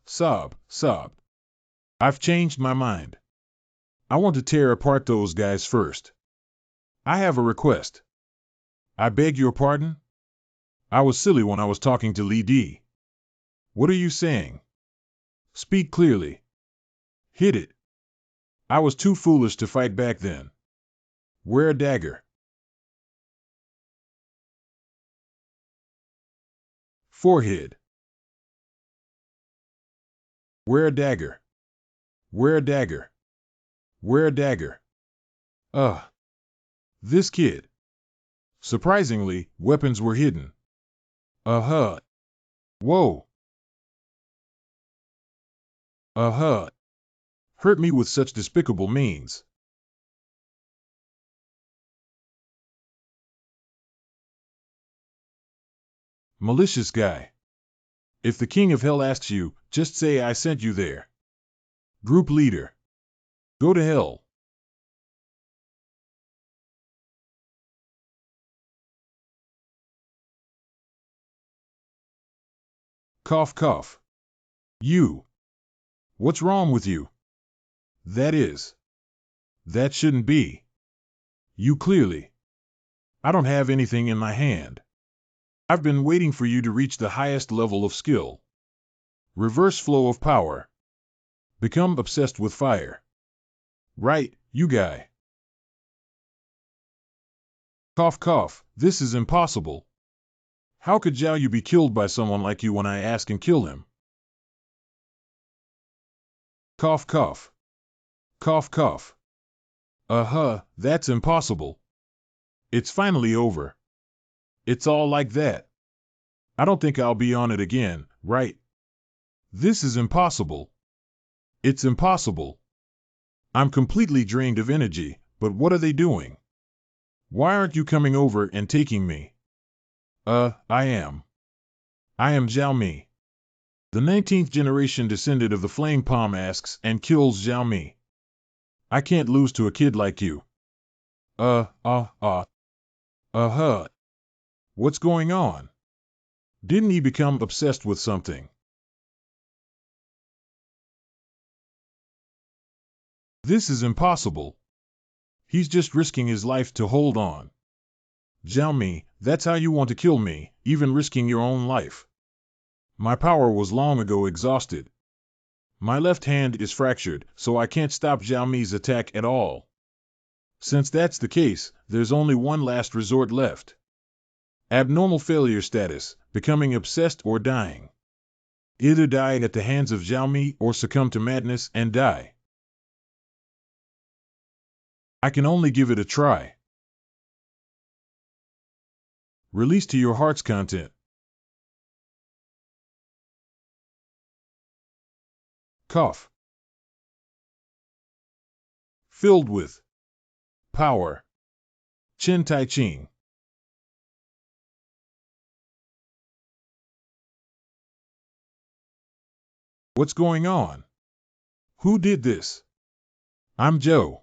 Sob. I've changed my mind. I want to tear apart those guys first. I have a request. I beg your pardon? I was silly when I was talking to Li Di. What are you saying? Speak clearly. Hit it. I was too foolish to fight back then. Wear a dagger. Forehead. Wear a dagger. Wear a dagger. Wear a dagger. This kid. Surprisingly, weapons were hidden. Whoa. Hurt me with such despicable means. Malicious guy. If the King of Hell asks you, just say I sent you there. Group leader. Go to hell. Cough, cough. You. What's wrong with you? That shouldn't be. You clearly. I don't have anything in my hand. I've been waiting for you to reach the highest level of skill. Reverse flow of power. Become obsessed with fire. Right, you guy. Cough, cough. This is impossible. How could Zhao Yu be killed by someone like you when I ask and kill him? Cough, cough. Cough, cough. That's impossible. It's finally over. It's all like that. I don't think I'll be on it again, right? This is impossible. It's impossible. I'm completely drained of energy, but what are they doing? Why aren't you coming over and taking me? I am. I am Zhao Mi. The 19th generation descendant of the Flame Palm asks and kills Zhao Mi. I can't lose to a kid like you. What's going on? Didn't he become obsessed with something? This is impossible. He's just risking his life to hold on. Zhao Mi, that's how you want to kill me, even risking your own life. My power was long ago exhausted. My left hand is fractured, so I can't stop Zhao Mi's attack at all. Since that's the case, there's only one last resort left. Abnormal failure status, becoming obsessed or dying. Either die at the hands of Zhao Mi or succumb to madness and die. I can only give it a try. Release to your heart's content. Cough. Filled with power. Qin Tai Ching. What's going on? Who did this? I'm Joe.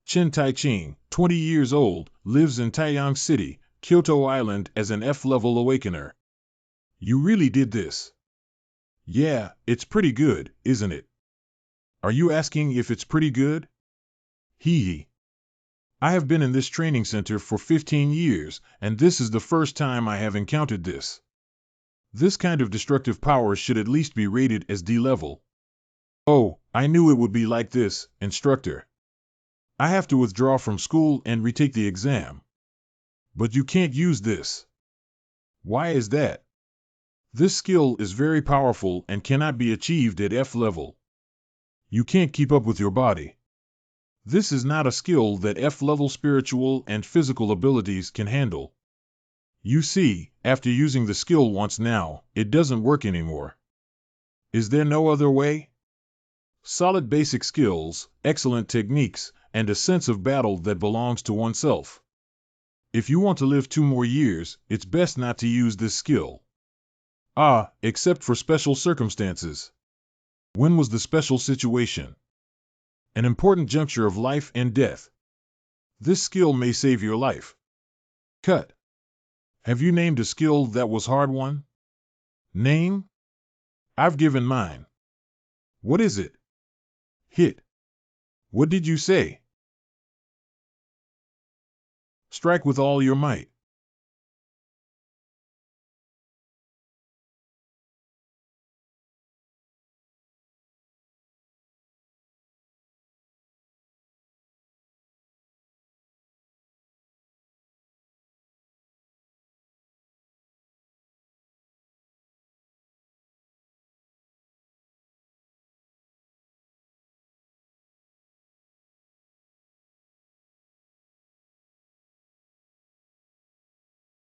Qin Tai Ching, 20 years old, lives in Taiyang City, Kyoto Island as an F-level awakener. You really did this? Yeah, it's pretty good, isn't it? Are you asking if it's pretty good? Hee hee. I have been in this training center for 15 years, and this is the first time I have encountered this. This kind of destructive power should at least be rated as D-level. Oh, I knew it would be like this, instructor. I have to withdraw from school and retake the exam. But you can't use this. Why is that? This skill is very powerful and cannot be achieved at F level. You can't keep up with your body. This is not a skill that F-level spiritual and physical abilities can handle. You see, after using the skill once now, it doesn't work anymore. Is there no other way? Solid basic skills, excellent techniques, and a sense of battle that belongs to oneself. If you want to live 2 more years, it's best not to use this skill. Except for special circumstances. When was the special situation? An important juncture of life and death. This skill may save your life. Cut. Have you named a skill that was hard won? Name? I've given mine. What is it? Hit. What did you say? Strike with all your might.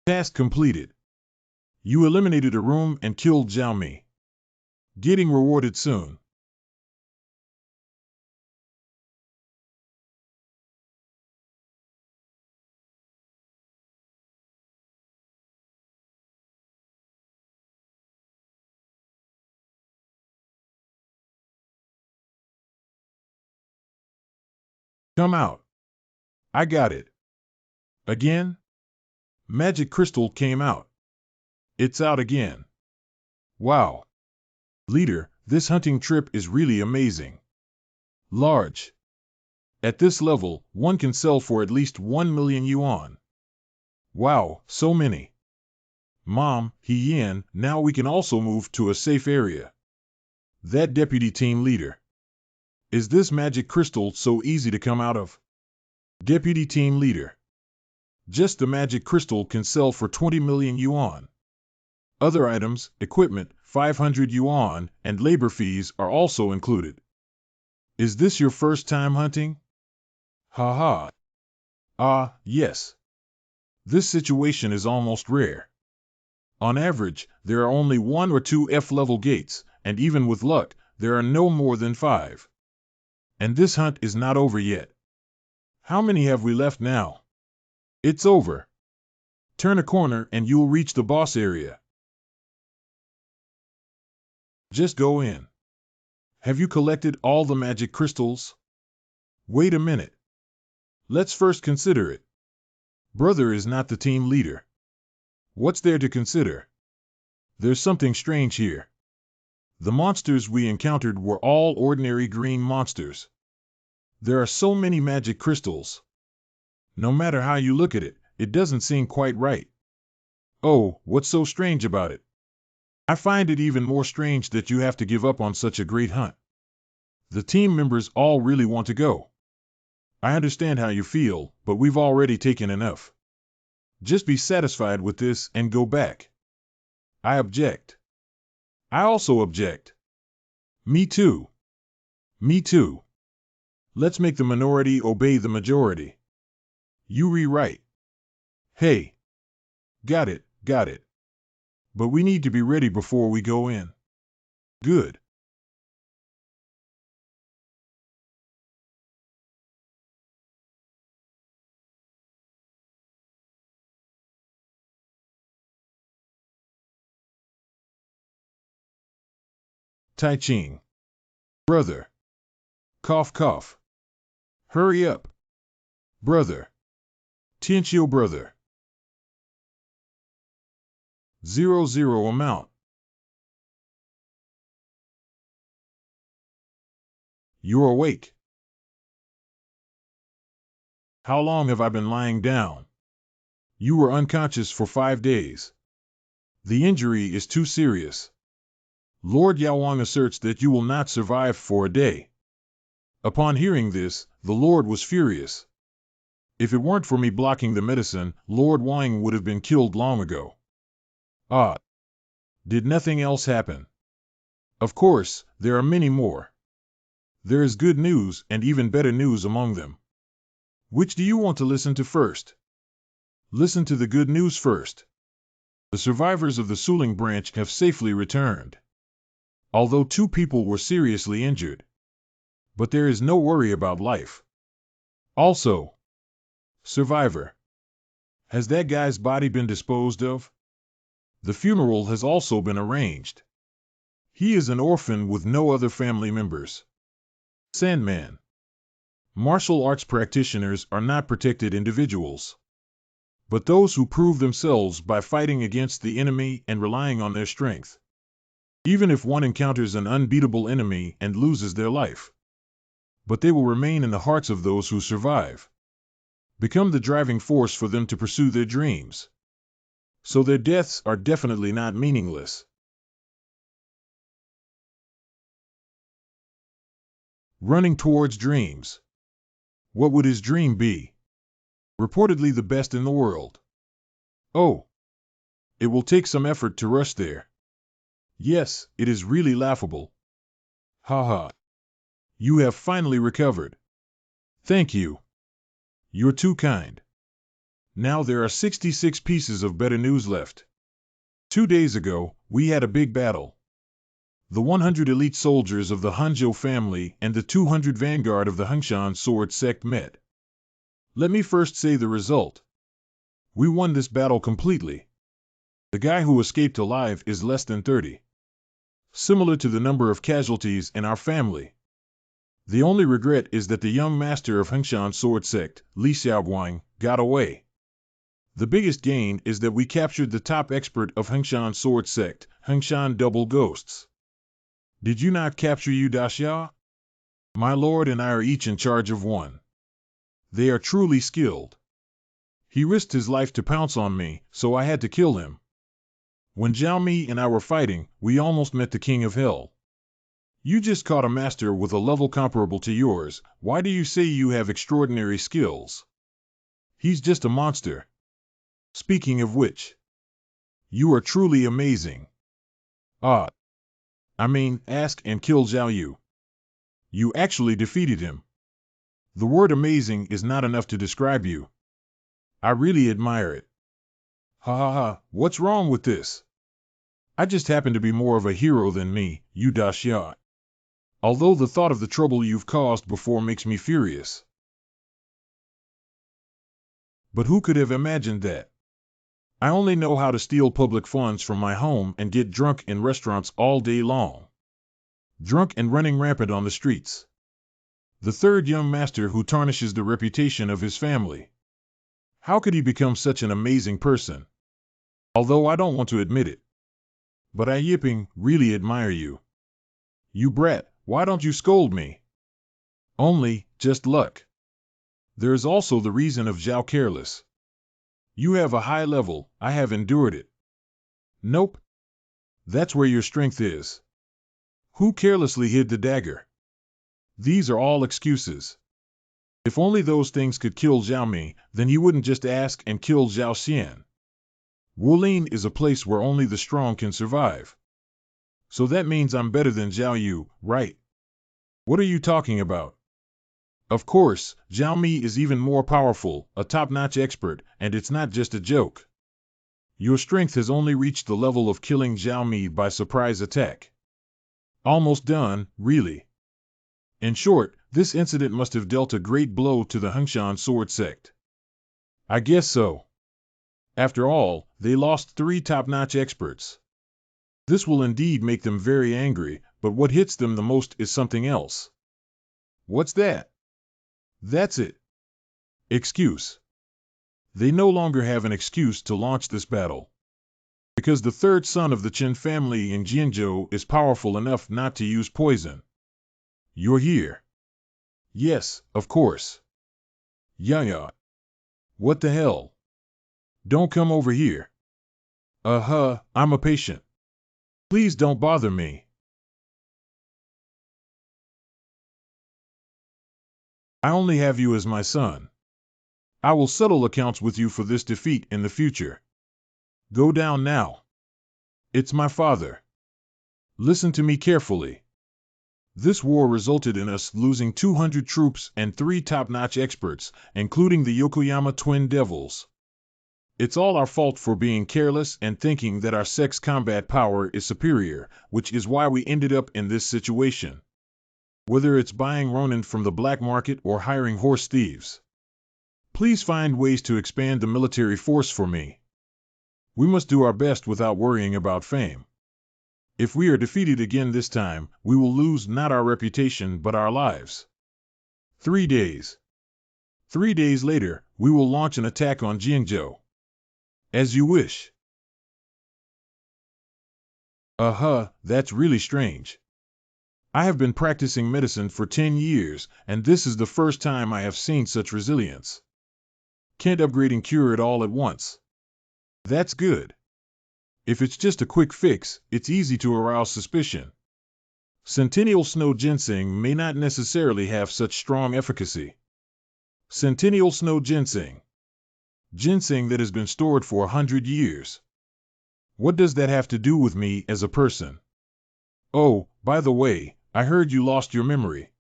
Task completed. You eliminated a room and killed Zhao Mi. Getting rewarded soon. Come out. I got it. Again? Magic crystal came out. It's out again. Wow. Leader, this hunting trip is really amazing. Large. At this level, one can sell for at least 1 million yuan. Wow, so many. Mom, Yin, now we can also move to a safe area. That deputy team leader. Is this magic crystal so easy to come out of? Deputy team leader. Just the magic crystal can sell for 20 million yuan. Other items, equipment, 500 yuan, and labor fees are also included. Is this your first time hunting? Haha. Ah, yes. This situation is almost rare. On average, there are only 1 or 2 F-level gates, and even with luck, there are no more than 5. And this hunt is not over yet. How many have we left now? It's over. Turn a corner and you'll reach the boss area. Just go in. Have you collected all the magic crystals? Wait a minute. Let's first consider it. Brother is not the team leader. What's there to consider? There's something strange here. The monsters we encountered were all ordinary green monsters. There are so many magic crystals. No matter how you look at it, it doesn't seem quite right. Oh, what's so strange about it? I find it even more strange that you have to give up on such a great hunt. The team members all really want to go. I understand how you feel, but we've already taken enough. Just be satisfied with this and go back. I object. I also object. Me too. Me too. Let's make the minority obey the majority. You rewrite. Hey. Got it, got it. But we need to be ready before we go in. Good. Tai Ching. Brother. Cough, cough. Hurry up. Brother. Tianqiu brother. 00 amount. You're awake. How long have I been lying down? You were unconscious for 5 days. The injury is too serious. Lord Yaowang asserts that you will not survive for a day. Upon hearing this, the Lord was furious. If it weren't for me blocking the medicine, Lord Wang would have been killed long ago. Ah. Did nothing else happen? Of course, there are many more. There is good news and even better news among them. Which do you want to listen to first? Listen to the good news first. The survivors of the Suling branch have safely returned. Although 2 people were seriously injured. But there is no worry about life. Also, survivor. Has that guy's body been disposed of? The funeral has also been arranged. He is an orphan with no other family members. Sandman. Martial arts practitioners are not protected individuals, but those who prove themselves by fighting against the enemy and relying on their strength. Even if one encounters an unbeatable enemy and loses their life, but they will remain in the hearts of those who survive. Become the driving force for them to pursue their dreams. So their deaths are definitely not meaningless. Running towards dreams. What would his dream be? Reportedly the best in the world. Oh. It will take some effort to rush there. Yes, it is really laughable. Haha. You have finally recovered. Thank you. You're too kind. Now there are 66 pieces of better news left. 2 days ago, we had a big battle. The 100 elite soldiers of the Hanzhou family and the 200 vanguard of the Hengshan sword sect met. Let me first say the result. We won this battle completely. The guy who escaped alive is less than 30. Similar to the number of casualties in our family. The only regret is that the young master of Hengshan sword sect, Li Xiaoguang, got away. The biggest gain is that we captured the top expert of Hengshan Sword Sect, Hengshan Double Ghosts. Did you not capture Yu Daxia? My lord and I are each in charge of one. They are truly skilled. He risked his life to pounce on me, so I had to kill him. When Zhao Mi and I were fighting, we almost met the King of Hell. You just caught a master with a level comparable to yours. Why do you say you have extraordinary skills? He's just a monster. Speaking of which, you are truly amazing. Ask and kill Zhao Yu. You actually defeated him. The word amazing is not enough to describe you. I really admire it. Ha ha ha, what's wrong with this? I just happen to be more of a hero than me, Yu Daxia. Although the thought of the trouble you've caused before makes me furious. But who could have imagined that? I only know how to steal public funds from my home and get drunk in restaurants all day long. Drunk and running rampant on the streets. The third young master who tarnishes the reputation of his family. How could he become such an amazing person? Although I don't want to admit it. But I really admire you. You brat, why don't you scold me? Just luck. There is also the reason of Zhao careless. You have a high level, I have endured it. Nope. That's where your strength is. Who carelessly hid the dagger? These are all excuses. If only those things could kill Zhao Mi, then he wouldn't just ask and kill Zhao Xian. Wulin is a place where only the strong can survive. So that means I'm better than Zhao Yu, right? What are you talking about? Of course, Zhao Mi is even more powerful, a top-notch expert, and it's not just a joke. Your strength has only reached the level of killing Zhao Mi by surprise attack. Almost done, really. In short, this incident must have dealt a great blow to the Hengshan Sword Sect. I guess so. After all, they lost 3 top-notch experts. This will indeed make them very angry, but what hits them the most is something else. What's that? That's it. Excuse. They no longer have an excuse to launch this battle. Because the third son of the Chen family in Jianzhou is powerful enough not to use poison. You're here. Yes, of course. Yeah. What the hell? Don't come over here. I'm a patient. Please don't bother me. I only have you as my son. I will settle accounts with you for this defeat in the future. Go down now. It's my father. Listen to me carefully. This war resulted in us losing 200 troops and 3 top-notch experts, including the Yokoyama Twin Devils. It's all our fault for being careless and thinking that our sect's combat power is superior, which is why we ended up in this situation. Whether it's buying Ronin from the black market or hiring horse thieves. Please find ways to expand the military force for me. We must do our best without worrying about fame. If we are defeated again this time, we will lose not our reputation but our lives. 3 days. 3 days later, we will launch an attack on Jianzhou. As you wish. That's really strange. I have been practicing medicine for 10 years, and this is the first time I have seen such resilience. Can't upgrading cure it all at once. That's good. If it's just a quick fix, it's easy to arouse suspicion. Centennial Snow Ginseng may not necessarily have such strong efficacy. Centennial Snow Ginseng. Ginseng that has been stored for 100 years. What does that have to do with me as a person? Oh, by the way, I heard you lost your memory.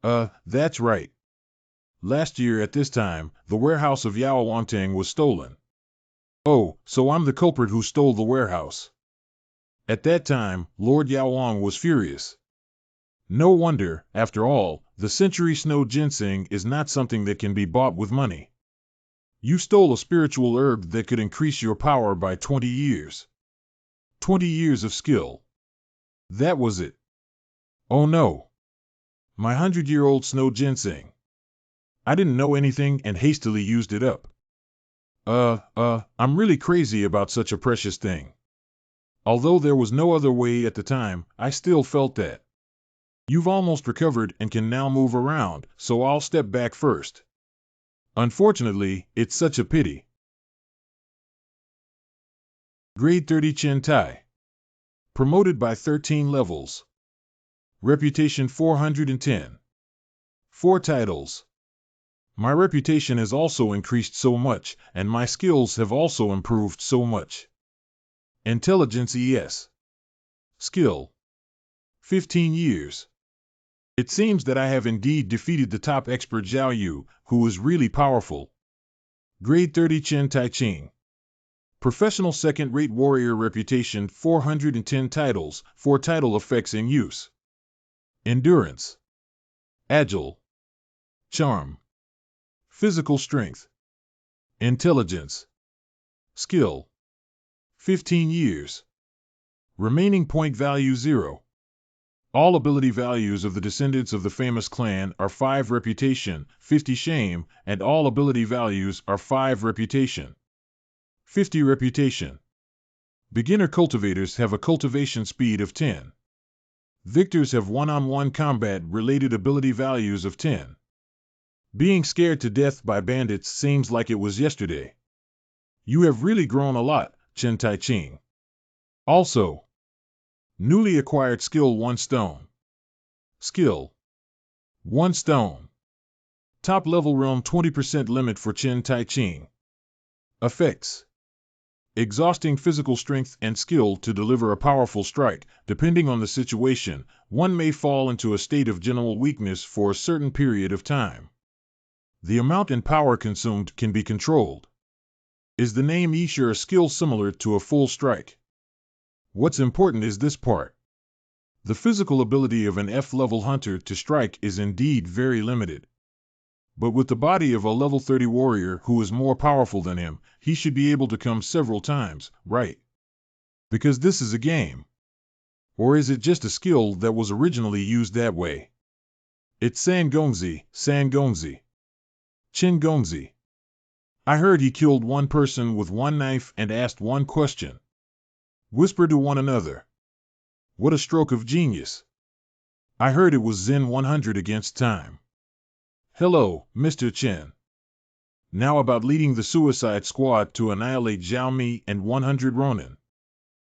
That's right. Last year at this time, the warehouse of Yao Wantang was stolen. Oh, so I'm the culprit who stole the warehouse. At that time, Lord Yao Wang was furious. No wonder, after all, the Century Snow Ginseng is not something that can be bought with money. You stole a spiritual herb that could increase your power by 20 years. 20 years of skill. That was it. Oh no. My 100-year-old snow ginseng. I didn't know anything and hastily used it up. I'm really crazy about such a precious thing. Although there was no other way at the time, I still felt that. You've almost recovered and can now move around, so I'll step back first. Unfortunately, it's such a pity. Grade 30 Chin Tai. Promoted by 13 levels. Reputation 410. 4 titles. My reputation has also increased so much, and my skills have also improved so much. Intelligence ES. Skill. 15 years. It seems that I have indeed defeated the top expert Zhao Yu, who is really powerful. Grade 30 Chen Tai Ching. Professional second-rate warrior reputation 410 titles, 4 title effects in use. Endurance. Agile. Charm. Physical strength. Intelligence. Skill. 15 years. Remaining point value 0. All ability values of the descendants of the famous clan are 5 reputation, 50 shame, and all ability values are 5 reputation. 50 reputation. Beginner cultivators have a cultivation speed of 10. Victors have one-on-one combat-related ability values of 10. Being scared to death by bandits seems like it was yesterday. You have really grown a lot, Chen Tai Ching. Also, newly acquired skill 1 stone. Skill. 1 stone. Top level realm 20% limit for Chen Tai Ching. Effects. Exhausting physical strength and skill to deliver a powerful strike. Depending on the situation, one may fall into a state of general weakness for a certain period of time. The amount and power consumed can be controlled. Is the name Isher a skill similar to a full strike? What's important is this part. The physical ability of an F-level hunter to strike is indeed very limited. But with the body of a level 30 warrior who is more powerful than him, he should be able to come several times, right? Because this is a game. Or is it just a skill that was originally used that way? It's Sangongzi, Sangongzi. Chin Gongzi. I heard he killed one person with one knife and asked one question. Whisper to one another. What a stroke of genius. I heard it was Zen 100 against time. Hello, Mr. Chen. Now about leading the suicide squad to annihilate Zhao Mi and 100 Ronin.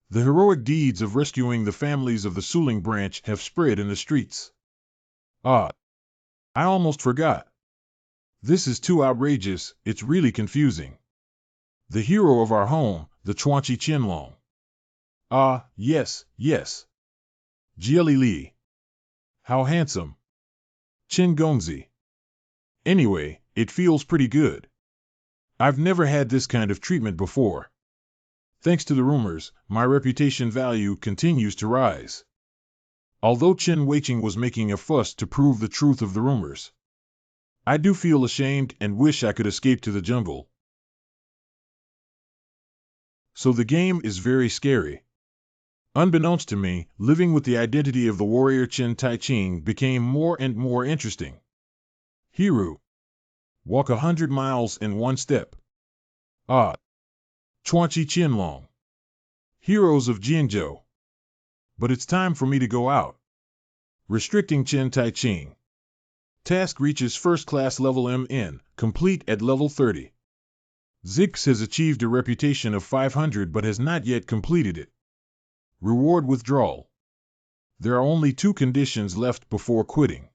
The heroic deeds of rescuing the families of the Suling branch have spread in the streets. I almost forgot. This is too outrageous, it's really confusing. The hero of our home, the Chuanchi Qianlong. Yes. Jieli Li. How handsome. Chin Gongzi. Anyway, it feels pretty good. I've never had this kind of treatment before. Thanks to the rumors, my reputation value continues to rise. Although Chen Weiqing was making a fuss to prove the truth of the rumors, I do feel ashamed and wish I could escape to the jungle. So the game is very scary. Unbeknownst to me, living with the identity of the warrior Chen Tai Ching became more and more interesting. Hiru. Walk 100 miles in one step. Chuanchi Qianlong. Heroes of Jianzhou. But it's time for me to go out. Restricting Chen Tai Ching. Task reaches first class level MN, complete at level 30. Zix has achieved a reputation of 500 but has not yet completed it. Reward withdrawal. There are only 2 conditions left before quitting.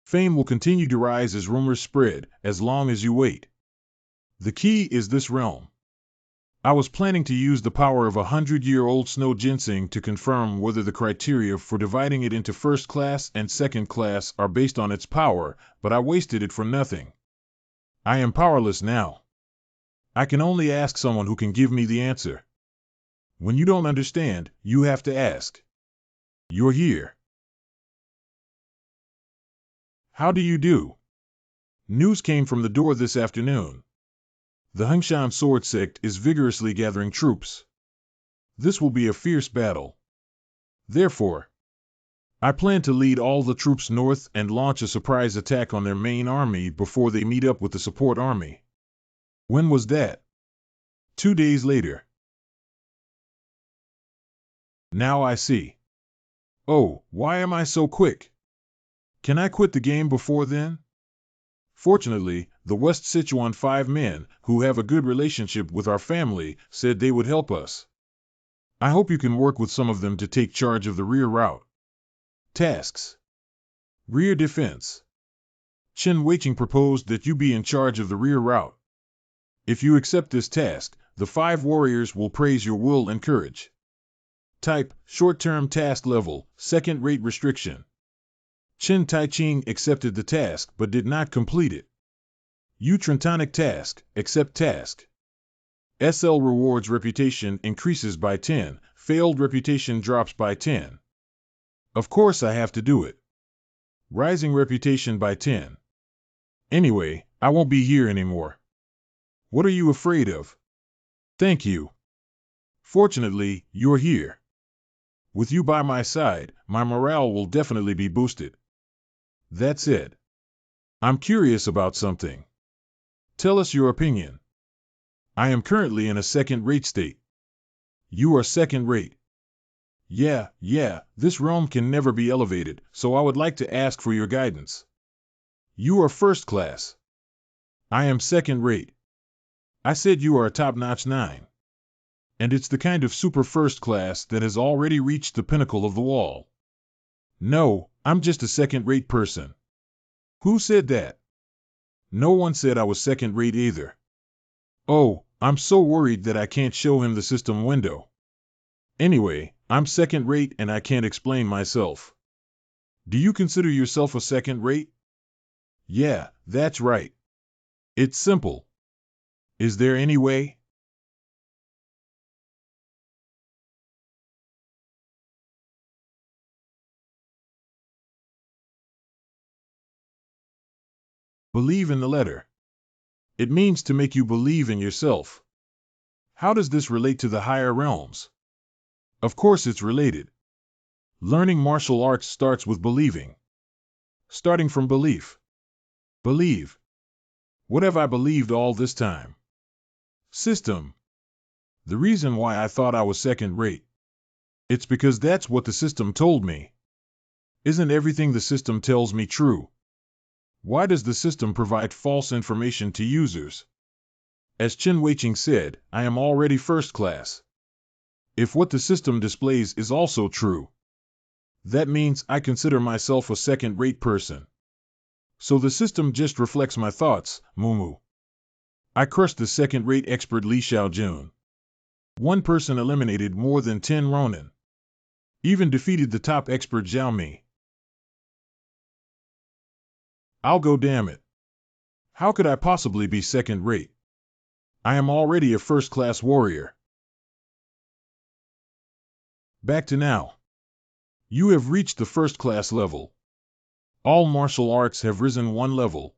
Fame will continue to rise as rumors spread, as long as you wait. The key is this realm. I was planning to use the power of 100-year-old snow ginseng to confirm whether the criteria for dividing it into first class and second class are based on its power, but I wasted it for nothing. I am powerless now. I can only ask someone who can give me the answer. When you don't understand, you have to ask. You're here. How do you do? News came from the door this afternoon. The Hengshan sword sect is vigorously gathering troops. This will be a fierce battle. Therefore, I plan to lead all the troops north and launch a surprise attack on their main army before they meet up with the support army. When was that? 2 days later. Now I see. Oh, why am I so quick? Can I quit the game before then? Fortunately, the West Sichuan 5 men, who have a good relationship with our family, said they would help us. I hope you can work with some of them to take charge of the rear route. Tasks. Rear defense. Chen Weiqing proposed that you be in charge of the rear route. If you accept this task, the 5 warriors will praise your will and courage. Type, short-term task level, second-rate restriction. Chen Taiqing accepted the task but did not complete it. U Trintonic task, accept task. SL rewards reputation increases by 10, failed reputation drops by 10. Of course I have to do it. Rising reputation by 10. Anyway, I won't be here anymore. What are you afraid of? Thank you. Fortunately, you're here. With you by my side, my morale will definitely be boosted. That's it. I'm curious about something. Tell us your opinion. I am currently in a second-rate state. You are second-rate. Yeah, this realm can never be elevated, so I would like to ask for your guidance. You are first class. I am second-rate. I said you are a top-notch 9. And it's the kind of super first class that has already reached the pinnacle of the wall. No, I'm just a second-rate person. Who said that? No one said I was second-rate either. Oh, I'm so worried that I can't show him the system window. Anyway, I'm second-rate and I can't explain myself. Do you consider yourself a second-rate? Yeah, that's right. It's simple. Is there any way? Believe in the letter. It means to make you believe in yourself. How does this relate to the higher realms? Of course it's related. Learning martial arts starts with believing. Starting from belief. Believe. What have I believed all this time? System. The reason why I thought I was second-rate. It's because that's what the system told me. Isn't everything the system tells me true? Why does the system provide false information to users? As Chen Weiqing said, I am already first class. If what the system displays is also true, that means I consider myself a second-rate person. So the system just reflects my thoughts, Mumu. I crushed the second-rate expert Li Xiaojun. One person eliminated more than 10 Ronin. Even defeated the top expert Zhao Mi. I'll go damn it. How could I possibly be second-rate? I am already a first-class warrior. Back to now. You have reached the first-class level. All martial arts have risen 1 level.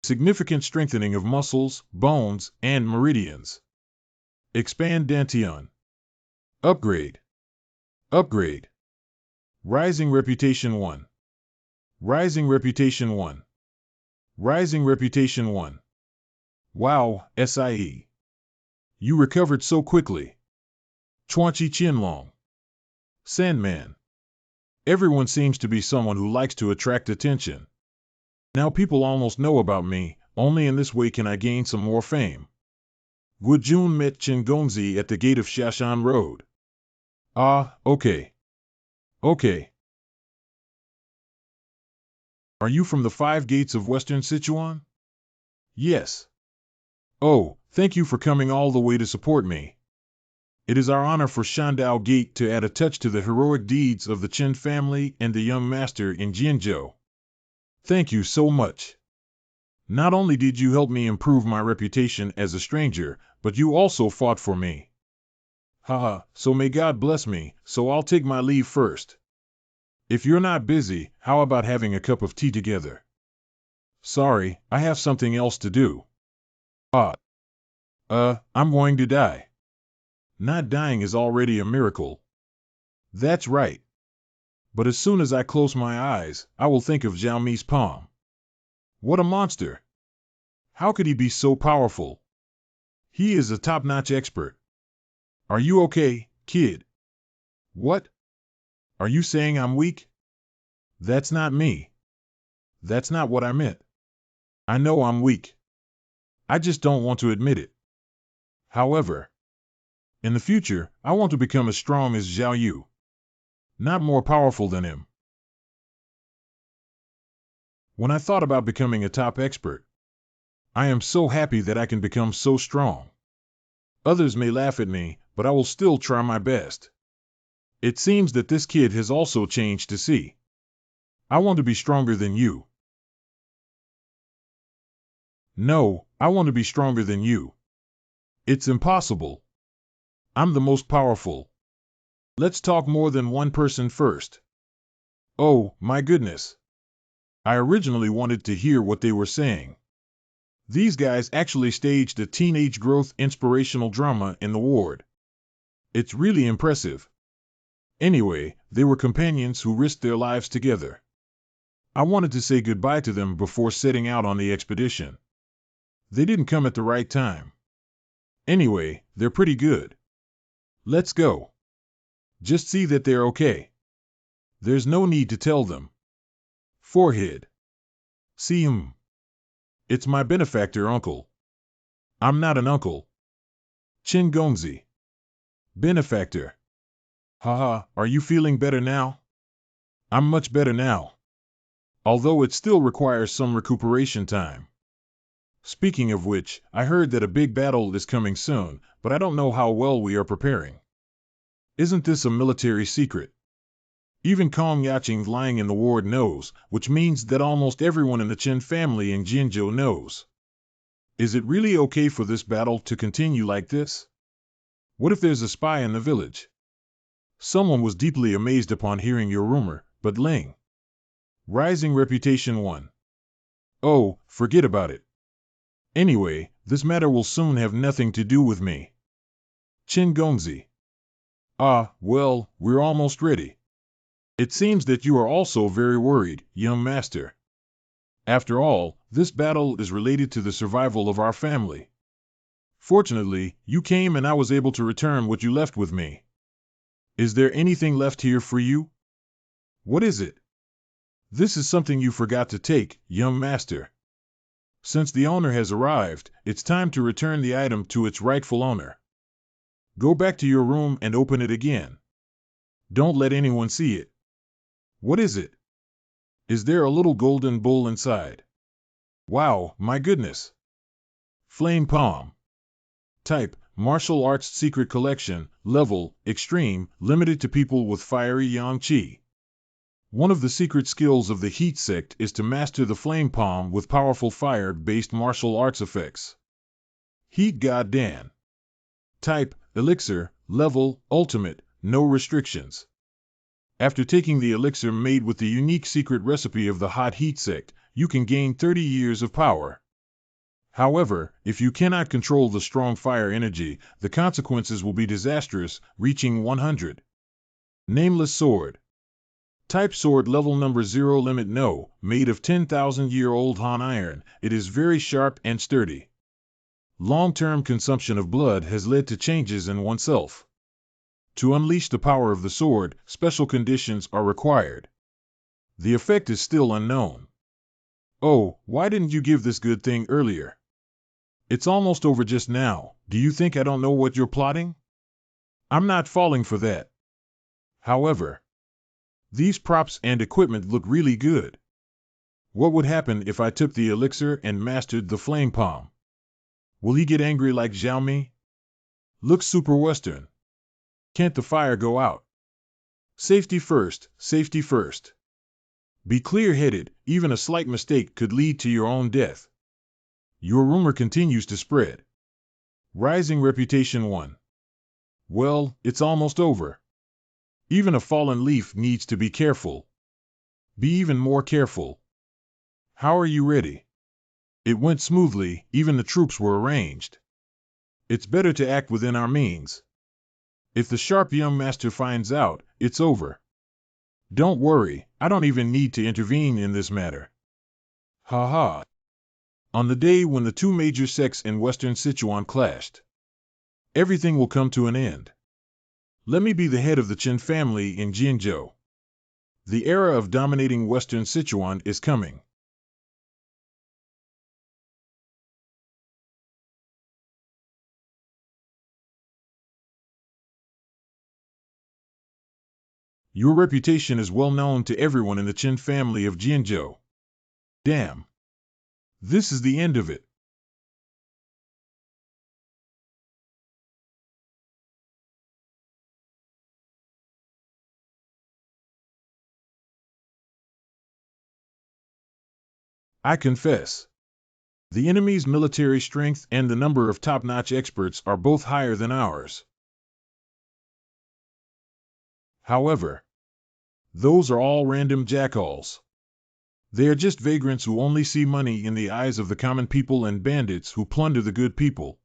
Significant strengthening of muscles, bones, and meridians. Expand Dantian. Upgrade. Upgrade. Rising reputation 1. Rising reputation 1. Rising reputation 1. Wow, SIE. You recovered so quickly. Chuanqi Qianlong. Sandman. Everyone seems to be someone who likes to attract attention. Now people almost know about me, only in this way can I gain some more fame. Guojun met Chen Gongzi at the gate of Xiashan Road. Ah, okay. Okay. Are you from the 5 gates of Western Sichuan? Yes. Oh, thank you for coming all the way to support me. It is our honor for Shandao Gate to add a touch to the heroic deeds of the Chen family and the young master in Jianzhou. Thank you so much. Not only did you help me improve my reputation as a stranger, but you also fought for me. Haha, so may God bless me, so I'll take my leave first. If you're not busy, how about having a cup of tea together? Sorry, I have something else to do. I'm going to die. Not dying is already a miracle. That's right. But as soon as I close my eyes, I will think of Zhao Mi's palm. What a monster! How could he be so powerful? He is a top-notch expert. Are you okay, kid? What? Are you saying I'm weak? That's not me. That's not what I meant. I know I'm weak. I just don't want to admit it. However, in the future, I want to become as strong as Zhao Yu, not more powerful than him. When I thought about becoming a top expert, I am so happy that I can become so strong. Others may laugh at me, but I will still try my best. It seems that this kid has also changed to see. I want to be stronger than you. No, I want to be stronger than you. It's impossible. I'm the most powerful. Let's talk more than one person first. Oh, my goodness. I originally wanted to hear what they were saying. These guys actually staged a teenage growth inspirational drama in the ward. It's really impressive. Anyway, they were companions who risked their lives together. I wanted to say goodbye to them before setting out on the expedition. They didn't come at the right time. Anyway, they're pretty good. Let's go. Just see that they're okay. There's no need to tell them. Forehead. See him. It's my benefactor uncle. I'm not an uncle. Chin Gongzi. Benefactor. Haha, are you feeling better now? I'm much better now. Although it still requires some recuperation time. Speaking of which, I heard that a big battle is coming soon, but I don't know how well we are preparing. Isn't this a military secret? Even Kong Yaching lying in the ward knows, which means that almost everyone in the Chen family in Jinzhou knows. Is it really okay for this battle to continue like this? What if there's a spy in the village? Someone was deeply amazed upon hearing your rumor, but Ling. Rising reputation 1. Oh, forget about it. Anyway, this matter will soon have nothing to do with me. Chin Gongzi. Ah, well, we're almost ready. It seems that you are also very worried, young master. After all, this battle is related to the survival of our family. Fortunately, you came and I was able to return what you left with me. Is there anything left here for you? What is it? This is something you forgot to take, young master. Since the owner has arrived, it's time to return the item to its rightful owner. Go back to your room and open it again. Don't let anyone see it. What is it? Is there a little golden bowl inside? Wow, my goodness. Flame Palm. Type, Martial Arts Secret Collection, Level, Extreme, limited to people with fiery yang qi. One of the secret skills of the Heat sect is to master the Flame Palm with powerful fire-based martial arts effects. Heat God Dan. Type, Elixir, Level, Ultimate, no restrictions. After taking the elixir made with the unique secret recipe of the Hot Heat sect, you can gain 30 years of power. However, if you cannot control the strong fire energy, the consequences will be disastrous, reaching 100. Nameless Sword. Type sword level number 0 limit no, made of 10,000-year-old Han iron, it is very sharp and sturdy. Long-term consumption of blood has led to changes in oneself. To unleash the power of the sword, special conditions are required. The effect is still unknown. Oh, why didn't you give this good thing earlier? It's almost over just now. Do you think I don't know what you're plotting? I'm not falling for that. However, these props and equipment look really good. What would happen if I took the elixir and mastered the Flame Palm? Will he get angry like Xiaomi? Looks super Western. Can't the fire go out? Safety first, safety first. Be clear-headed, even a slight mistake could lead to your own death. Your rumor continues to spread. Rising reputation 1. Well, it's almost over. Even a fallen leaf needs to be careful. Be even more careful. How are you ready? It went smoothly, even the troops were arranged. It's better to act within our means. If the sharp young master finds out, it's over. Don't worry, I don't even need to intervene in this matter. Ha ha. On the day when the two major sects in Western Sichuan clashed, everything will come to an end. Let me be the head of the Qin family in Jinzhou. The era of dominating Western Sichuan is coming. Your reputation is well known to everyone in the Qin family of Jinzhou. Damn. This is the end of it. I confess. The enemy's military strength and the number of top-notch experts are both higher than ours. However, those are all random jackals. They are just vagrants who only see money in the eyes of the common people and bandits who plunder the good people.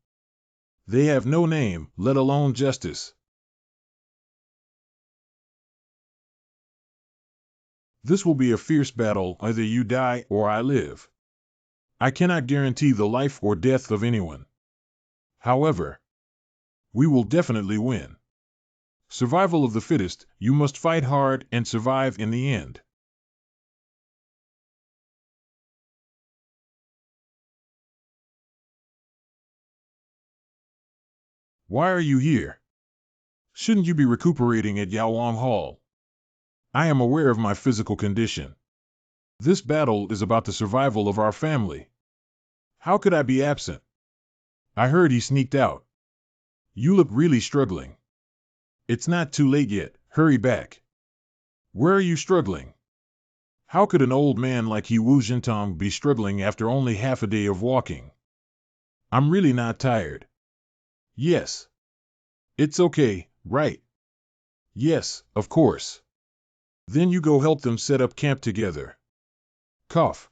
They have no name, let alone justice. This will be a fierce battle, either you die or I live. I cannot guarantee the life or death of anyone. However, we will definitely win. Survival of the fittest, you must fight hard and survive in the end. Why are you here? Shouldn't you be recuperating at Yaowang Hall? I am aware of my physical condition. This battle is about the survival of our family. How could I be absent? I heard he sneaked out. You look really struggling. It's not too late yet, hurry back. Where are you struggling? How could an old man like He Wu Jintong be struggling after only half a day of walking? I'm really not tired. Yes. It's okay, right? Yes, of course. Then you go help them set up camp together. Cough.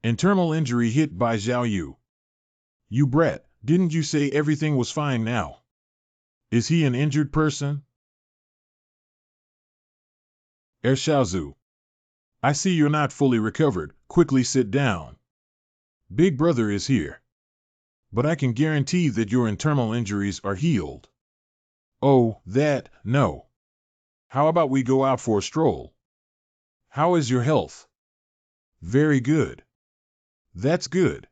Internal injury hit by Zhao Yu. You brat, didn't you say everything was fine now? Is he an injured person? Xiaozu. I see you're not fully recovered, quickly sit down. Big brother is here. But I can guarantee that your internal injuries are healed. Oh, no. How about we go out for a stroll? How is your health? Very good. That's good.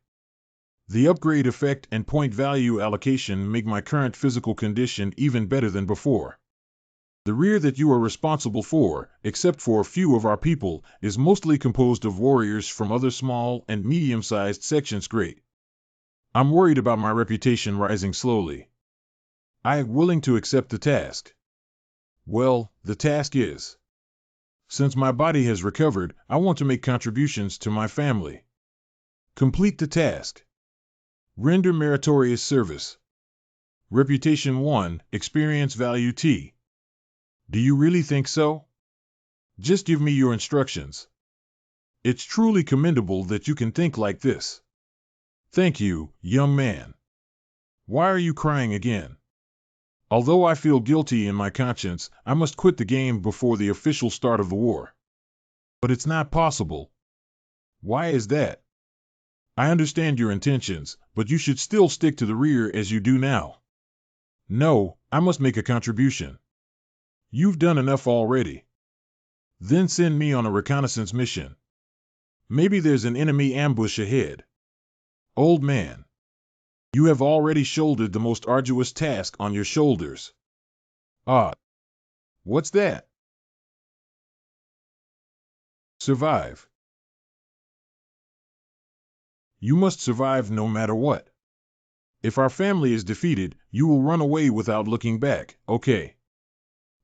The upgrade effect and point value allocation make my current physical condition even better than before. The rear that you are responsible for, except for a few of our people, is mostly composed of warriors from other small and medium-sized sections. Great. I'm worried about my reputation rising slowly. I am willing to accept the task. Well, the task is. Since my body has recovered, I want to make contributions to my family. Complete the task. Render meritorious service. Reputation 1, experience value T. Do you really think so? Just give me your instructions. It's truly commendable that you can think like this. Thank you, young man. Why are you crying again? Although I feel guilty in my conscience, I must quit the game before the official start of the war. But it's not possible. Why is that? I understand your intentions, but you should still stick to the rear as you do now. No, I must make a contribution. You've done enough already. Then send me on a reconnaissance mission. Maybe there's an enemy ambush ahead. Old man. You have already shouldered the most arduous task on your shoulders. Ah. What's that? Survive. You must survive no matter what. If our family is defeated, you will run away without looking back, okay?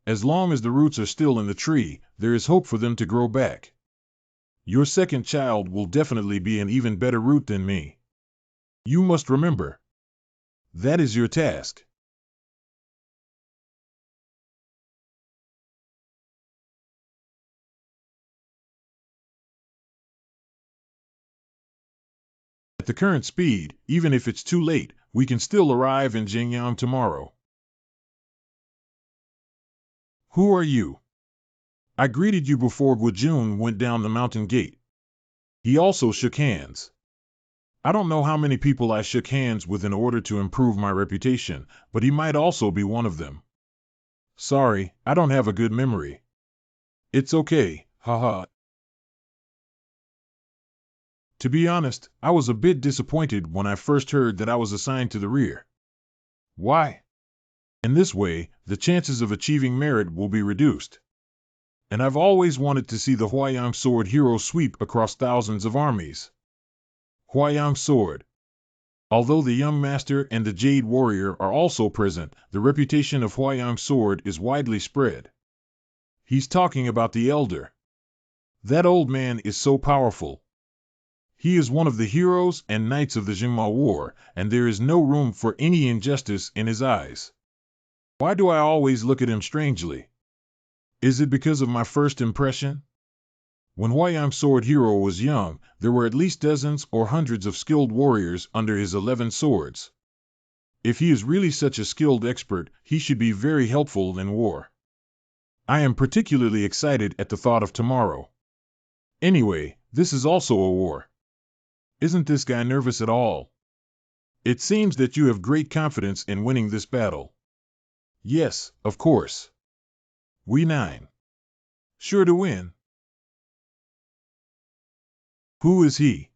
As long as the roots are still in the tree, there is hope for them to grow back. Your second child will definitely be an even better root than me. You must remember. That is your task. At the current speed, even if it's too late, we can still arrive in Jingyang tomorrow. Who are you? I greeted you before Guojun went down the mountain gate. He also shook hands. I don't know how many people I shook hands with in order to improve my reputation, but he might also be one of them. Sorry, I don't have a good memory. It's okay, haha. To be honest, I was a bit disappointed when I first heard that I was assigned to the rear. Why? In this way, the chances of achieving merit will be reduced. And I've always wanted to see the Huayang Sword hero sweep across thousands of armies. Huayang Sword. Although the Young Master and the Jade Warrior are also present, the reputation of Huayang Sword is widely spread. He's talking about the Elder. That old man is so powerful. He is one of the heroes and knights of the Jingma War, and there is no room for any injustice in his eyes. Why do I always look at him strangely? Is it because of my first impression? When Huayang Sword Hero was young, there were at least dozens or hundreds of skilled warriors under his 11 swords. If he is really such a skilled expert, he should be very helpful in war. I am particularly excited at the thought of tomorrow. Anyway, this is also a war. Isn't this guy nervous at all? It seems that you have great confidence in winning this battle. Yes, of course. We 9. Sure to win. Who is he?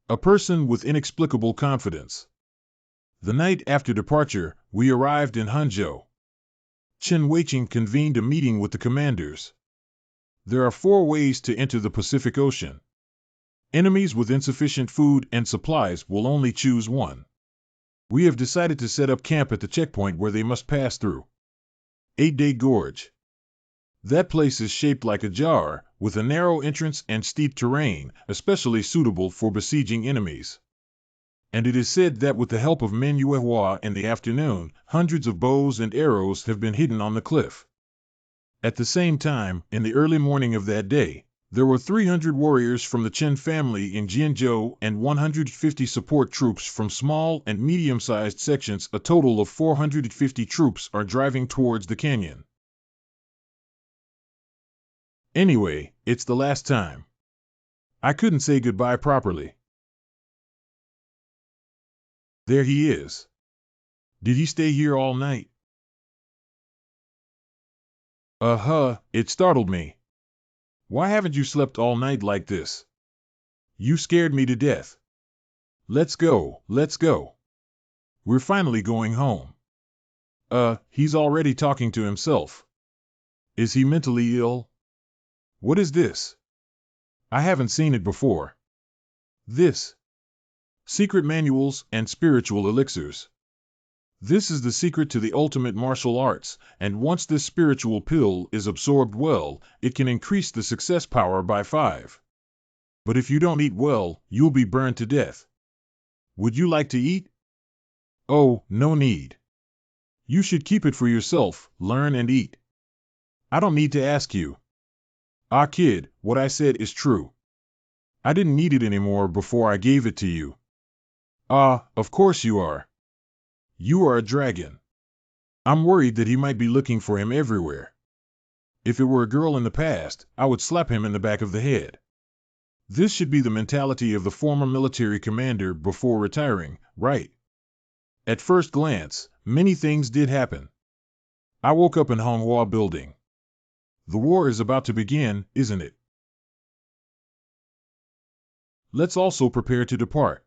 A person with inexplicable confidence. The night after departure, we arrived in Hangzhou. Chen Weiqing convened a meeting with the commanders. There are 4 ways to enter the Pacific Ocean. Enemies with insufficient food and supplies will only choose one. We have decided to set up camp at the checkpoint where they must pass through. 8-Day Gorge. That place is shaped like a jar, with a narrow entrance and steep terrain, especially suitable for besieging enemies. And it is said that with the help of MANHWA in the afternoon, hundreds of bows and arrows have been hidden on the cliff. At the same time, in the early morning of that day, there were 300 warriors from the Chen family in Jianzhou and 150 support troops from small and medium-sized sections. A total of 450 troops are driving towards the canyon. Anyway, it's the last time. I couldn't say goodbye properly. There he is. Did he stay here all night? It startled me. Why haven't you slept all night like this? You scared me to death. Let's go, let's go. We're finally going home. He's already talking to himself. Is he mentally ill? What is this? I haven't seen it before. This. Secret manuals and spiritual elixirs. This is the secret to the ultimate martial arts, and once this spiritual pill is absorbed well, it can increase the success power by 5. But if you don't eat well, you'll be burned to death. Would you like to eat? Oh, no need. You should keep it for yourself, learn and eat. I don't need to ask you. Ah, kid, what I said is true. I didn't need it anymore before I gave it to you. Ah, of course you are. You are a dragon. I'm worried that he might be looking for him everywhere. If it were a girl in the past, I would slap him in the back of the head. This should be the mentality of the former military commander before retiring, right? At first glance, many things did happen. I woke up in MANHWA building. The war is about to begin, isn't it? Let's also prepare to depart.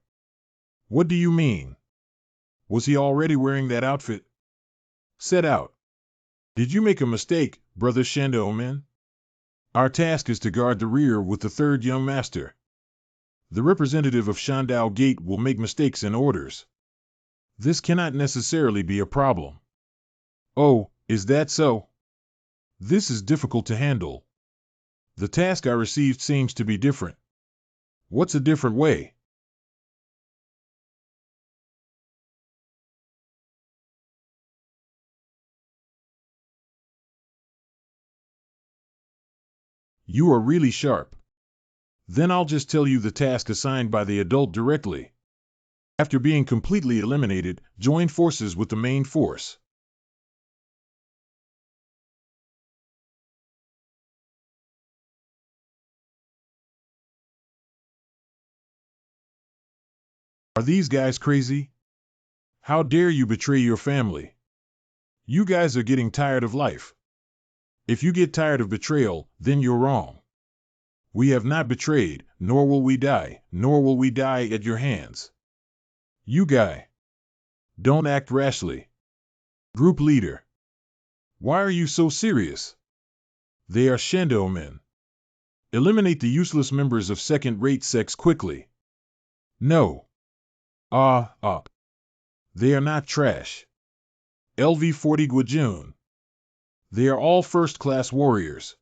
What do you mean? Was he already wearing that outfit? Set out. Did you make a mistake, Brother Shandong? Our task is to guard the rear with the 3rd Young Master. The representative of Shandao Gate will make mistakes in orders. This cannot necessarily be a problem. Oh, is that so? This is difficult to handle. The task I received seems to be different. What's a different way? You are really sharp. Then I'll just tell you the task assigned by the adult directly. After being completely eliminated, join forces with the main force. Are these guys crazy? How dare you betray your family? You guys are getting tired of life. If you get tired of betrayal, then you're wrong. We have not betrayed, nor will we die at your hands. You guy. Don't act rashly. Group leader. Why are you so serious? They are Shendo men. Eliminate the useless members of second-rate sects quickly. No. They are not trash. LV-40 Guajun. They are all first-class warriors.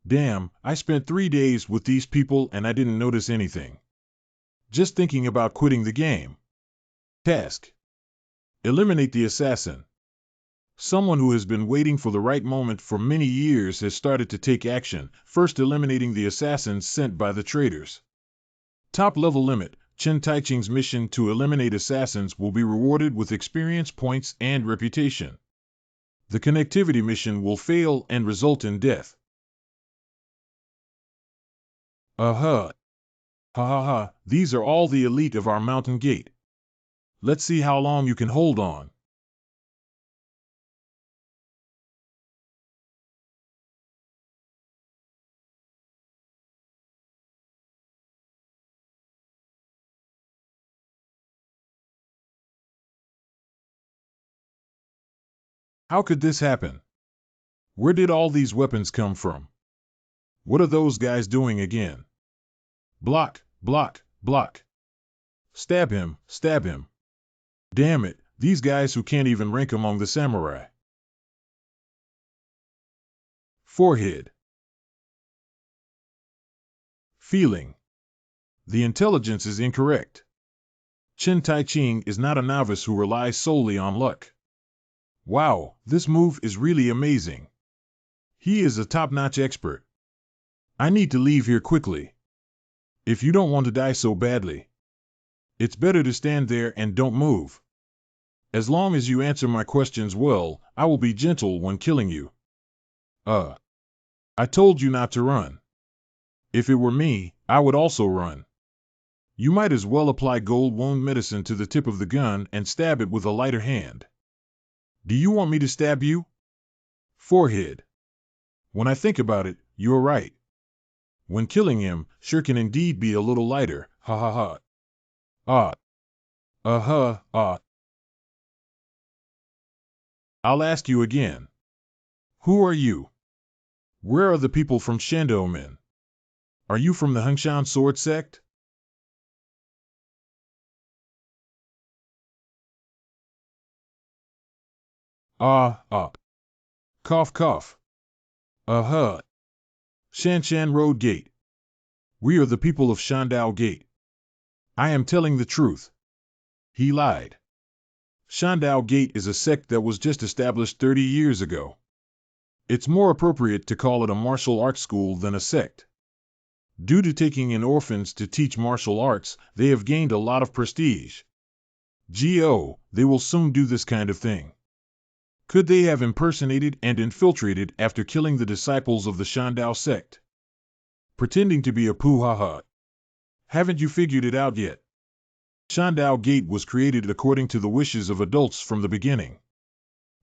Damn, I spent 3 days with these people and I didn't notice anything. Just thinking about quitting the game. Task. Eliminate the assassin. Someone who has been waiting for the right moment for many years has started to take action, first eliminating the assassins sent by the traitors. Top level limit. Chen Taiching's mission to eliminate assassins will be rewarded with experience points and reputation. The connectivity mission will fail and result in death. Ha ha ha, these are all the elite of our mountain gate. Let's see how long you can hold on. How could this happen? Where did all these weapons come from? What are those guys doing again? Block, block, block. Stab him, stab him. Damn it, these guys who can't even rank among the samurai. Forehead. Feeling. The intelligence is incorrect. Chen Taiching is not a novice who relies solely on luck. Wow, this move is really amazing. He is a top-notch expert. I need to leave here quickly. If you don't want to die so badly, it's better to stand there and don't move. As long as you answer my questions well, I will be gentle when killing you. I told you not to run. If it were me, I would also run. You might as well apply gold wound medicine to the tip of the gun and stab it with a lighter hand. Do you want me to stab you? Forehead. When I think about it, you're right. When killing him, sure can indeed be a little lighter, ha ha ha. I'll ask you again. Who are you? Where are the people from Shendo men? Are you from the Hengshan sword sect? Cough cough. Shanshan Road Gate. We are the people of Shandao Gate. I am telling the truth. He lied. Shandao Gate is a sect that was just established 30 years ago. It's more appropriate to call it a martial arts school than a sect. Due to taking in orphans to teach martial arts, they have gained a lot of prestige. They will soon do this kind of thing. Could they have impersonated and infiltrated after killing the disciples of the Shandao sect? Pretending to be a puhaha. Haven't you figured it out yet? Shandao Gate was created according to the wishes of adults from the beginning.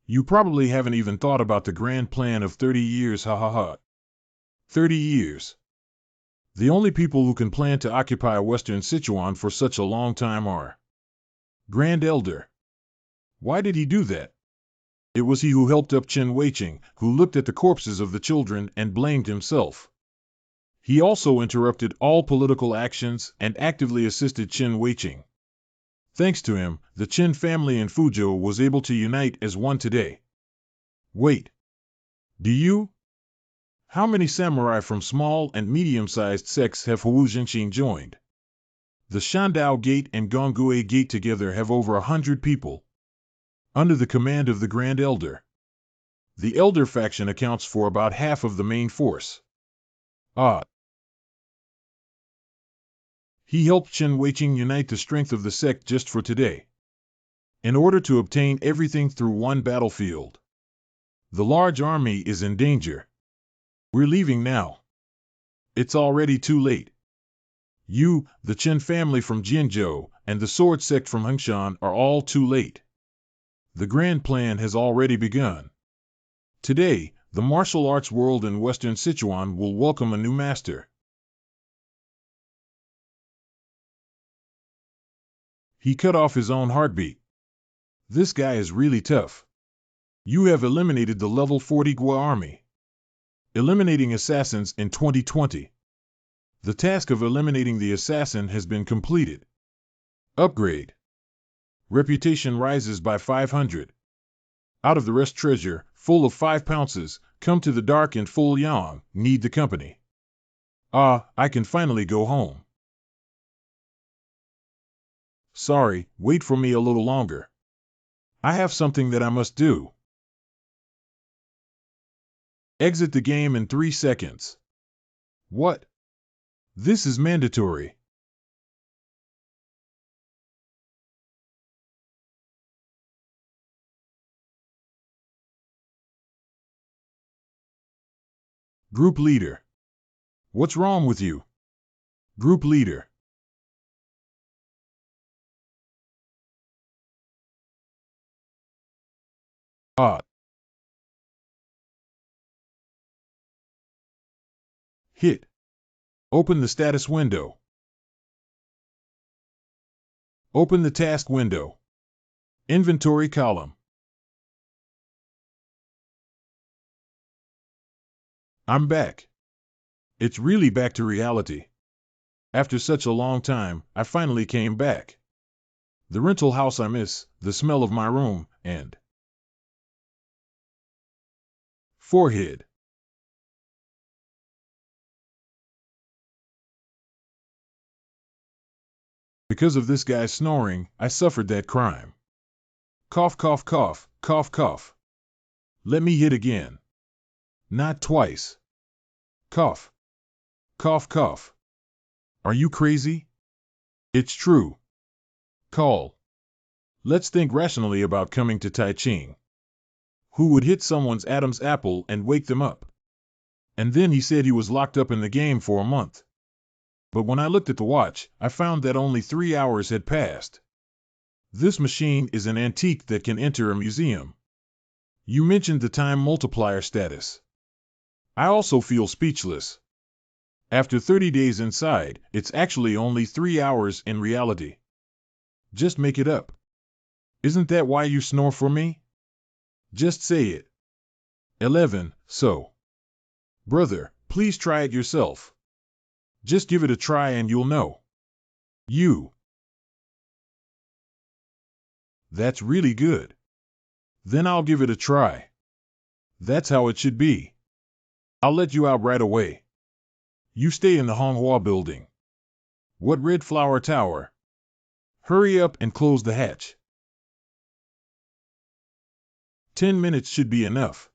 You probably haven't even thought about the grand plan of 30 years, ha ha ha. 30 years. The only people who can plan to occupy Western Sichuan for such a long time are Grand Elder. Why did he do that? It was he who helped up Chen Weiqing, who looked at the corpses of the children and blamed himself. He also interrupted all political actions and actively assisted Chen Weiqing. Thanks to him, the Chen family in Fuzhou was able to unite as one today. Wait. Do you? How many samurai from small and medium-sized sects have Hu Zhenxing joined? The Shandao Gate and Gonggui Gate together have over 100 people. Under the command of the Grand Elder. The Elder faction accounts for about half of the main force. He helped Chen Weiqing unite the strength of the sect just for today. In order to obtain everything through one battlefield. The large army is in danger. We're leaving now. It's already too late. You, the Chen family from Jinzhou, and the sword sect from Hengshan are all too late. The grand plan has already begun. Today, the martial arts world in Western Sichuan will welcome a new master. He cut off his own heartbeat. This guy is really tough. You have eliminated the level 40 Gua army. Eliminating assassins in 2020. The task of eliminating the assassin has been completed. Upgrade. Reputation rises by 500. Out of the rest treasure, full of 5 pounces, come to the dark and full yang, need the company. Ah, I can finally go home. Sorry, wait for me a little longer. I have something that I must do. Exit the game in 3 seconds. What? This is mandatory. Group leader. What's wrong with you? Group leader. Ah. Hit. Open the status window. Open the task window. Inventory column. I'm back. It's really back to reality. After such a long time, I finally came back. The rental house I miss, the smell of my room, and forehead. Because of this guy's snoring, I suffered that crime. Cough, cough, cough, cough, cough. Let me hit again. Not twice. Cough. Cough, cough. Are you crazy? It's true. Call. Let's think rationally about coming to Tai Ching. Who would hit someone's Adam's apple and wake them up? And then he said he was locked up in the game for a month. But when I looked at the watch, I found that only 3 hours had passed. This machine is an antique that can enter a museum. You mentioned the time multiplier status. I also feel speechless. After 30 days inside, it's actually only 3 hours in reality. Just make it up. Isn't that why you snore for me? Just say it. 11, so. Brother, please try it yourself. Just give it a try and you'll know. You. That's really good. Then I'll give it a try. That's how it should be. I'll let you out right away. You stay in the MANHWA building. What red flower tower? Hurry up and close the hatch. 10 minutes should be enough.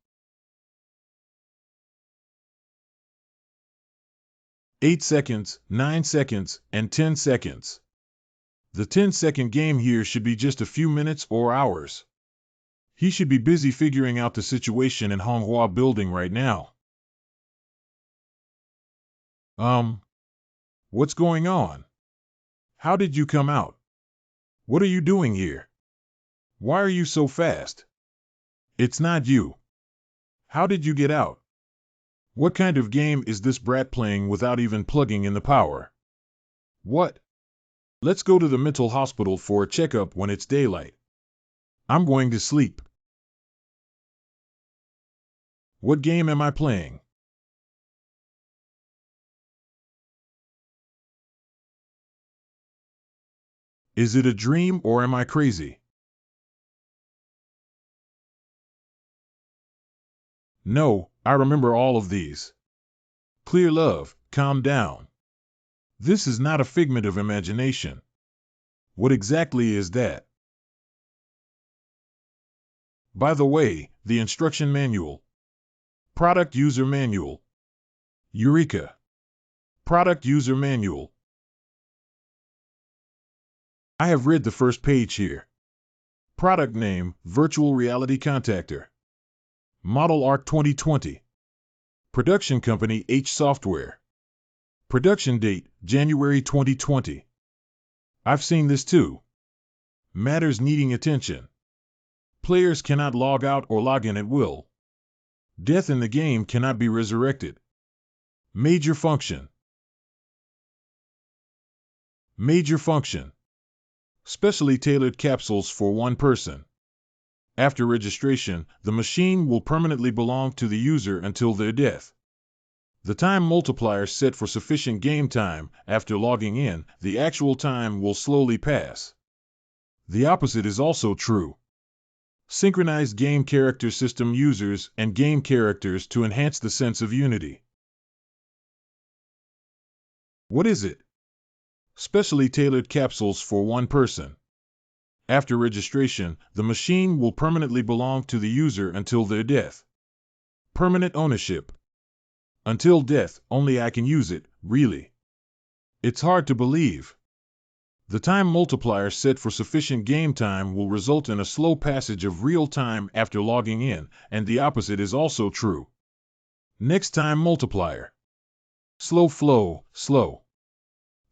8 seconds, 9 seconds, and 10 seconds. The 10-second game here should be just a few minutes or hours. He should be busy figuring out the situation in MANHWA building right now. What's going on? How did you come out? What are you doing here? Why are you so fast? It's not you. How did you get out? What kind of game is this brat playing without even plugging in the power? What? Let's go to the mental hospital for a checkup when it's daylight. I'm going to sleep. What game am I playing? Is it a dream or am I crazy? No, I remember all of these. Clear love, calm down. This is not a figment of imagination. What exactly is that? By the way, the instruction manual. Product user manual. Eureka. Product user manual. I have read the first page here. Product name, Virtual Reality Contactor. Model ARC 2020. Production company H Software. Production date, January 2020. I've seen this too. Matters needing attention. Players cannot log out or log in at will. Death in the game cannot be resurrected. Major function. Major function. Specially tailored capsules for one person. After registration, the machine will permanently belong to the user until their death. The time multiplier set for sufficient game time. After logging in, the actual time will slowly pass. The opposite is also true. Synchronized game character system users and game characters to enhance the sense of unity. What is it? Specially tailored capsules for one person. After registration, the machine will permanently belong to the user until their death. Permanent ownership. Until death, only I can use it, really. It's hard to believe. The time multiplier set for sufficient game time will result in a slow passage of real time after logging in, and the opposite is also true. Next time multiplier. Slow flow, slow.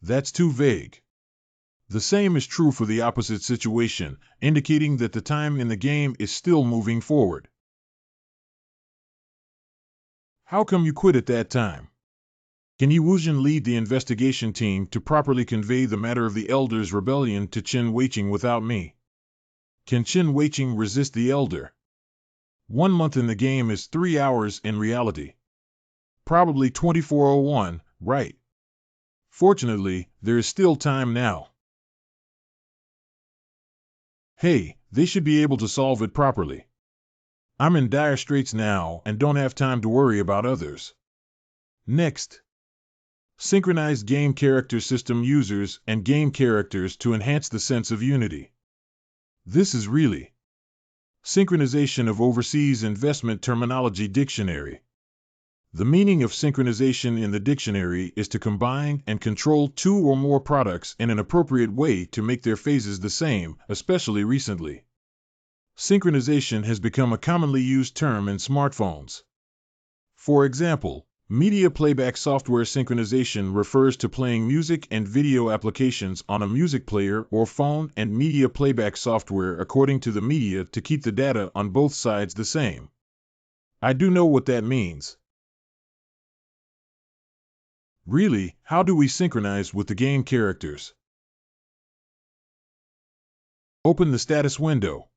That's too vague. The same is true for the opposite situation, indicating that the time in the game is still moving forward. How come you quit at that time? Can Yiwuzhen lead the investigation team to properly convey the matter of the Elder's rebellion to Qin Weiqing without me? Can Qin Weiqing resist the Elder? 1 month in the game is 3 hours in reality. Probably 2401, right? Fortunately, there is still time now. Hey, they should be able to solve it properly. I'm in dire straits now and don't have time to worry about others. Next. Synchronized game character system users and game characters to enhance the sense of unity. This is really synchronization of overseas investment terminology dictionary. The meaning of synchronization in the dictionary is to combine and control 2 or more products in an appropriate way to make their phases the same, especially recently. Synchronization has become a commonly used term in smartphones. For example, media playback software synchronization refers to playing music and video applications on a music player or phone, and media playback software according to the media to keep the data on both sides the same. I do know what that means. Really, how do we synchronize with the game characters? Open the status window.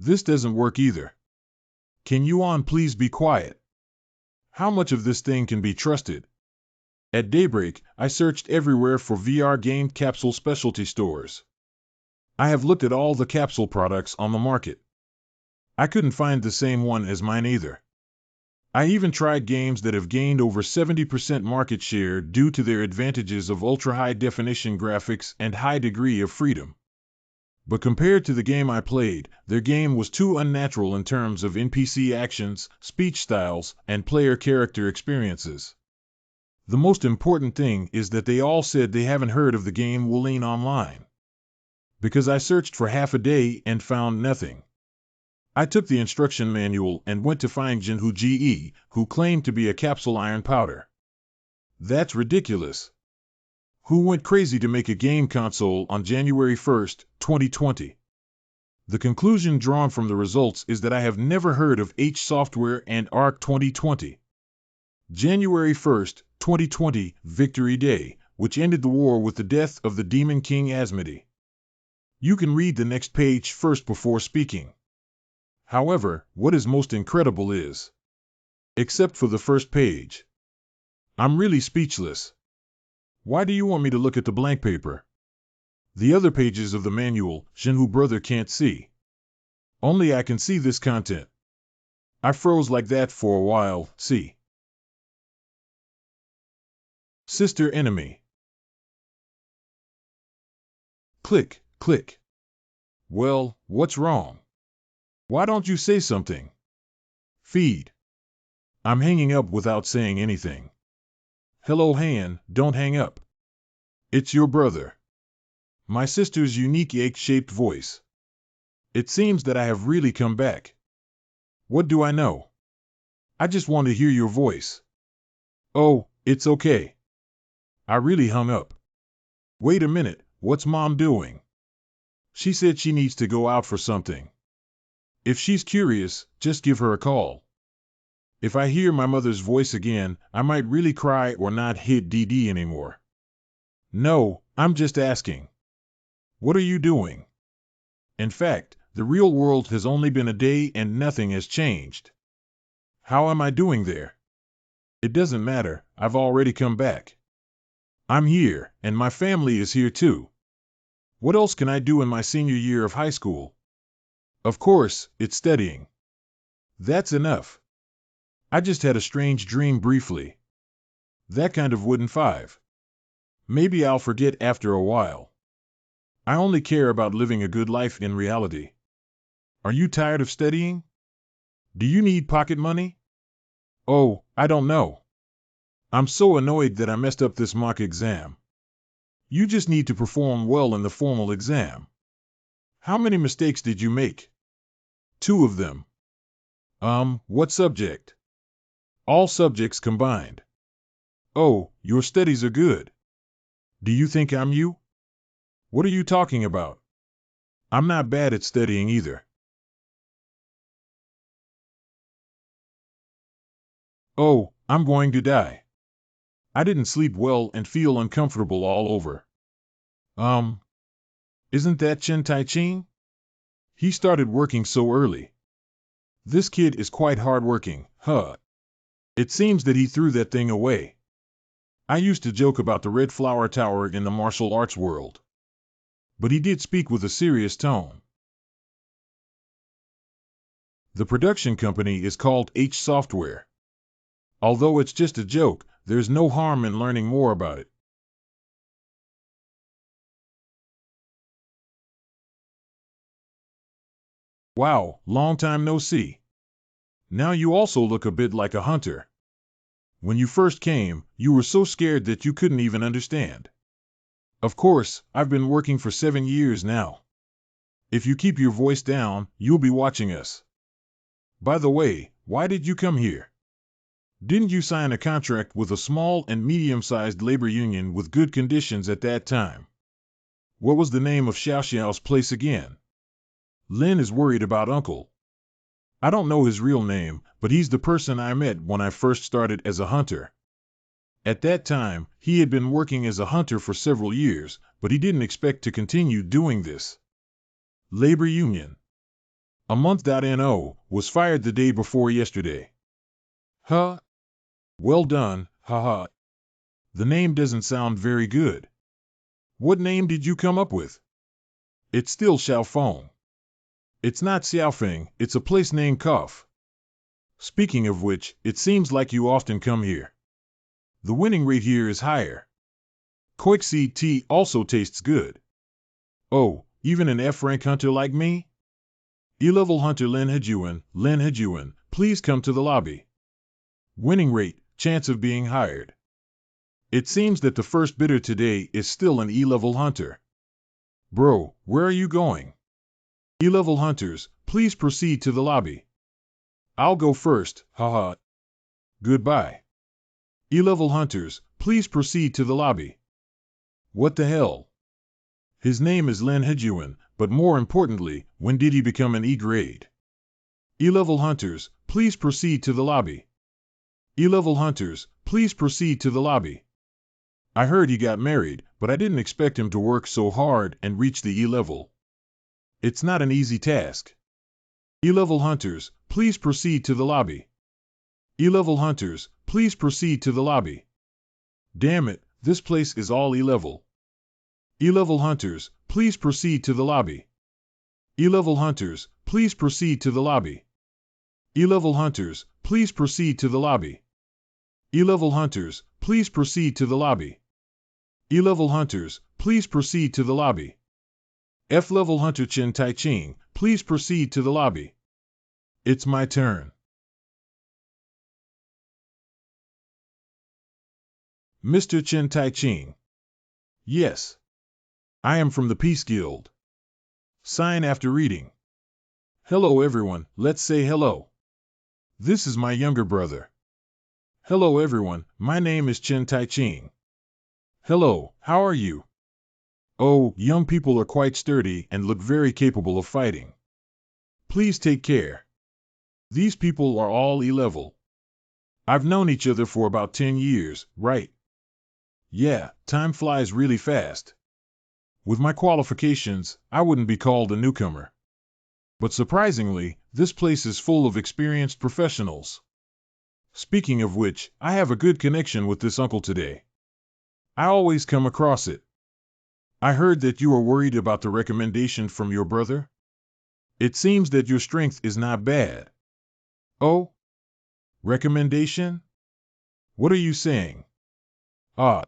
This doesn't work either. Can Yuan please be quiet? How much of this thing can be trusted? At daybreak, I searched everywhere for VR game capsule specialty stores. I have looked at all the capsule products on the market. I couldn't find the same one as mine either. I even tried games that have gained over 70% market share due to their advantages of ultra-high definition graphics and high degree of freedom. But compared to the game I played, their game was too unnatural in terms of NPC actions, speech styles, and player character experiences. The most important thing is that they all said they haven't heard of the game Wolin Online. Because I searched for half a day and found nothing. I took the instruction manual and went to find Jinhu GE, who claimed to be a capsule iron powder. That's ridiculous. Who went crazy to make a game console on January 1st, 2020? The conclusion drawn from the results is that I have never heard of H Software and ARC 2020. January 1st, 2020, Victory Day, which ended the war with the death of the Demon King Asmodee. You can read the next page first before speaking. However, what is most incredible is, except for the first page, I'm really speechless. Why do you want me to look at the blank paper? The other pages of the manual, Jinhu brother can't see. Only I can see this content. I froze like that for a while, see. Sister enemy. Click, click. Well, what's wrong? Why don't you say something? Feed. I'm hanging up without saying anything. Hello Han, don't hang up. It's your brother. My sister's unique egg-shaped voice. It seems that I have really come back. What do I know? I just want to hear your voice. Oh, it's okay. I really hung up. Wait a minute, what's Mom doing? She said she needs to go out for something. If she's curious, just give her a call. If I hear my mother's voice again, I might really cry or not hit DD anymore. No, I'm just asking. What are you doing? In fact, the real world has only been a day and nothing has changed. How am I doing there? It doesn't matter, I've already come back. I'm here, and my family is here too. What else can I do in my senior year of high school? Of course, it's studying. That's enough. I just had a strange dream briefly. That kind of wooden 5. Maybe I'll forget after a while. I only care about living a good life in reality. Are you tired of studying? Do you need pocket money? Oh, I don't know. I'm so annoyed that I messed up this mock exam. You just need to perform well in the formal exam. How many mistakes did you make? 2 of them. What subject? All subjects combined. Oh, your studies are good. Do you think I'm you? What are you talking about? I'm not bad at studying either. Oh, I'm going to die. I didn't sleep well and feel uncomfortable all over. Isn't that Chen Tai-ching? He started working so early. This kid is quite hardworking, huh? It seems that he threw that thing away. I used to joke about the Red Flower Tower in the martial arts world. But he did speak with a serious tone. The production company is called H Software. Although it's just a joke, there's no harm in learning more about it. Wow, long time no see. Now you also look a bit like a hunter. When you first came, you were so scared that you couldn't even understand. Of course, I've been working for 7 years now. If you keep your voice down, you'll be watching us. By the way, why did you come here? Didn't you sign a contract with a small and medium-sized labor union with good conditions at that time? What was the name of Xiao Xiao's place again? Lin is worried about Uncle. I don't know his real name, but he's the person I met when I first started as a hunter. At that time, he had been working as a hunter for several years, but he didn't expect to continue doing this. Labor union. A month.no was fired the day before yesterday. Huh? Well done, haha. The name doesn't sound very good. What name did you come up with? It's still Xiaofeng. It's not Xiaofeng, it's a place named Cough. Speaking of which, it seems like you often come here. The winning rate here is higher. Coixi tea also tastes good. Oh, even an F-rank hunter like me? E-level hunter Lin Hejuan, please come to the lobby. Winning rate, chance of being hired. It seems that the first bidder today is still an E-level hunter. Bro, where are you going? E-level hunters, please proceed to the lobby. I'll go first, haha. Goodbye. E-level hunters, please proceed to the lobby. What the hell? His name is Lin Hejuan, but more importantly, when did he become an E-grade? E-level hunters, please proceed to the lobby. E-level hunters, please proceed to the lobby. I heard he got married, but I didn't expect him to work so hard and reach the E-level. It's not an easy task. E-level hunters, please proceed to the lobby. E-level hunters, please proceed to the lobby. Damn it, this place is all E-level. E-level hunters, please proceed to the lobby. E-level hunters, please proceed to the lobby. E-level hunters, please proceed to the lobby. E-level hunters, please proceed to the lobby. E-level hunters, please proceed to the lobby. F-level hunter Chen Tai-ching, please proceed to the lobby. It's my turn. Mr. Chen Tai-ching. Yes. I am from the Peace Guild. Sign after reading. Hello everyone, let's say hello. This is my younger brother. Hello everyone, my name is Chen Tai-ching. Hello, how are you? Oh, young people are quite sturdy and look very capable of fighting. Please take care. These people are all E-level. I've known each other for about 10 years, right? Yeah, time flies really fast. With my qualifications, I wouldn't be called a newcomer. But surprisingly, this place is full of experienced professionals. Speaking of which, I have a good connection with this uncle today. I always come across it. I heard that you are worried about the recommendation from your brother. It seems that your strength is not bad. Oh, recommendation? What are you saying? Ah,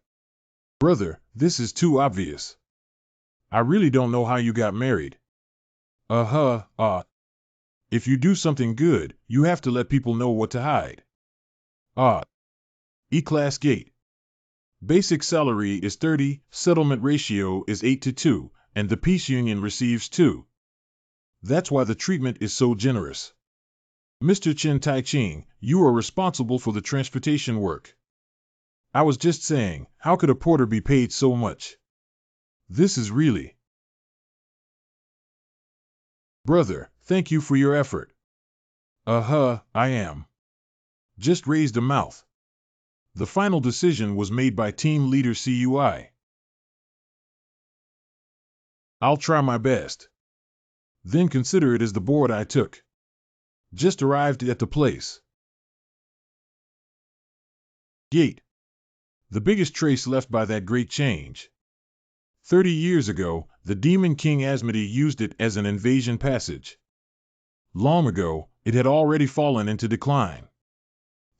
brother, this is too obvious. I really don't know how you got married. If you do something good, you have to let people know what to hide. Ah, E-class gate. Basic salary is 30, settlement ratio is 8 to 2, and the peace union receives 2. That's why the treatment is so generous. Mr. Chen Tai Ching, you are responsible for the transportation work. I was just saying, how could a porter be paid so much? This is really... Brother, thank you for your effort. I am. Just raised a mouth. The final decision was made by team leader CUI. I'll try my best. Then consider it as the board I took. Just arrived at the place. Gate. The biggest trace left by that great change. 30 years ago, the demon king Asmodee used it as an invasion passage. Long ago, it had already fallen into decline.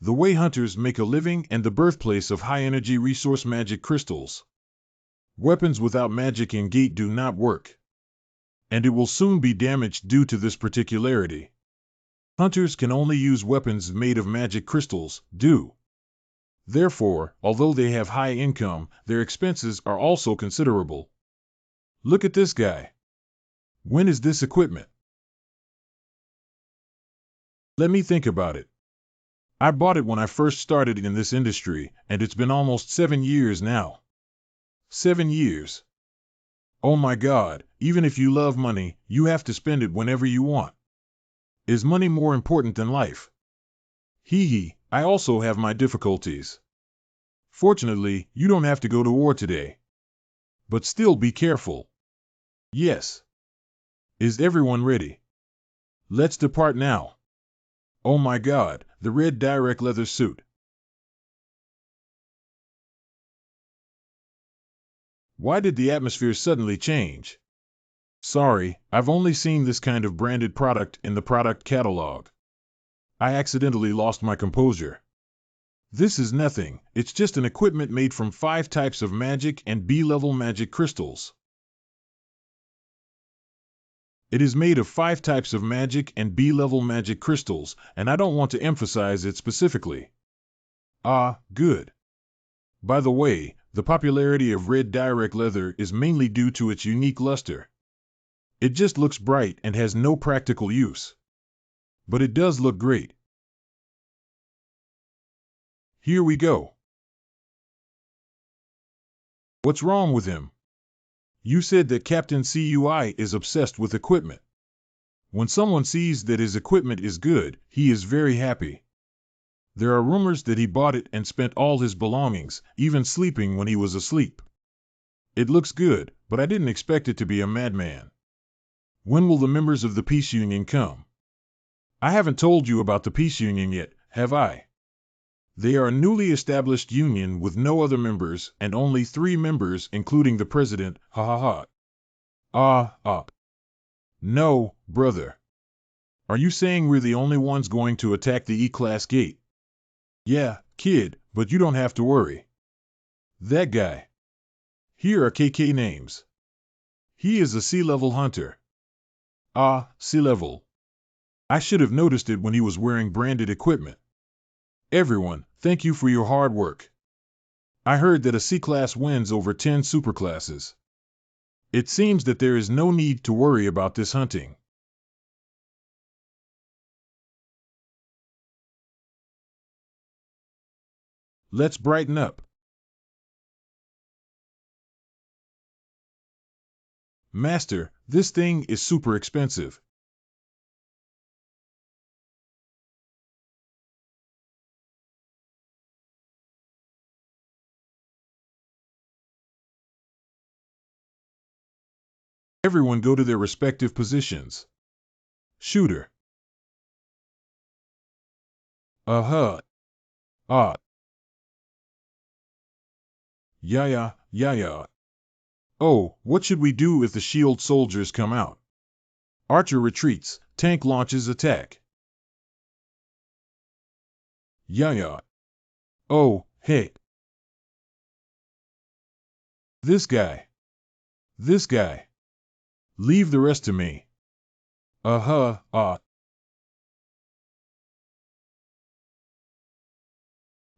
The way hunters make a living and the birthplace of high-energy resource magic crystals. Weapons without magic in Gate do not work. And it will soon be damaged due to this particularity. Hunters can only use weapons made of magic crystals, Therefore, although they have high income, their expenses are also considerable. Look at this guy. When is this equipment? Let me think about it. I bought it when I first started in this industry, and it's been almost 7 years now. 7 years. Oh my God, even if you love money, you have to spend it whenever you want. Is money more important than life? I also have my difficulties. Fortunately, you don't have to go to war today. But still be careful. Yes. Is everyone ready? Let's depart now. Oh my God, the red direct leather suit. Why did the atmosphere suddenly change? Sorry, I've only seen this kind of branded product in the product catalog. I accidentally lost my composure. This is nothing, it's just an equipment made from 5 types of magic and B-level magic crystals. It is made of 5 types of magic and B-level magic crystals, and I don't want to emphasize it specifically. Ah, good. By the way, the popularity of red direct leather is mainly due to its unique luster. It just looks bright and has no practical use. But it does look great. Here we go. What's wrong with him? You said that Captain CUI is obsessed with equipment. When someone sees that his equipment is good, he is very happy. There are rumors that he bought it and spent all his belongings, even sleeping when he was asleep. It looks good, but I didn't expect it to be a madman. When will the members of the Peace Union come? I haven't told you about the Peace Union yet, have I? They are a newly established union with no other members and only 3 members including the president, No, brother. Are you saying we're the only ones going to attack the E-class gate? Yeah, kid, but you don't have to worry. That guy. Here are KK names. He is a sea-level hunter. Sea-level. I should have noticed it when he was wearing branded equipment. Everyone, thank you for your hard work. I heard that a C-class wins over 10 superclasses. It seems that there is no need to worry about this hunting. Let's brighten up. Master, this thing is super expensive. Everyone go to their respective positions. Shooter. Uh-huh. Ah. Yeah. Oh, what should we do if the shield soldiers come out? Archer retreats, tank launches attack. Yeah. Oh, hey. This guy. This guy. Leave the rest to me. Uh-huh, ah.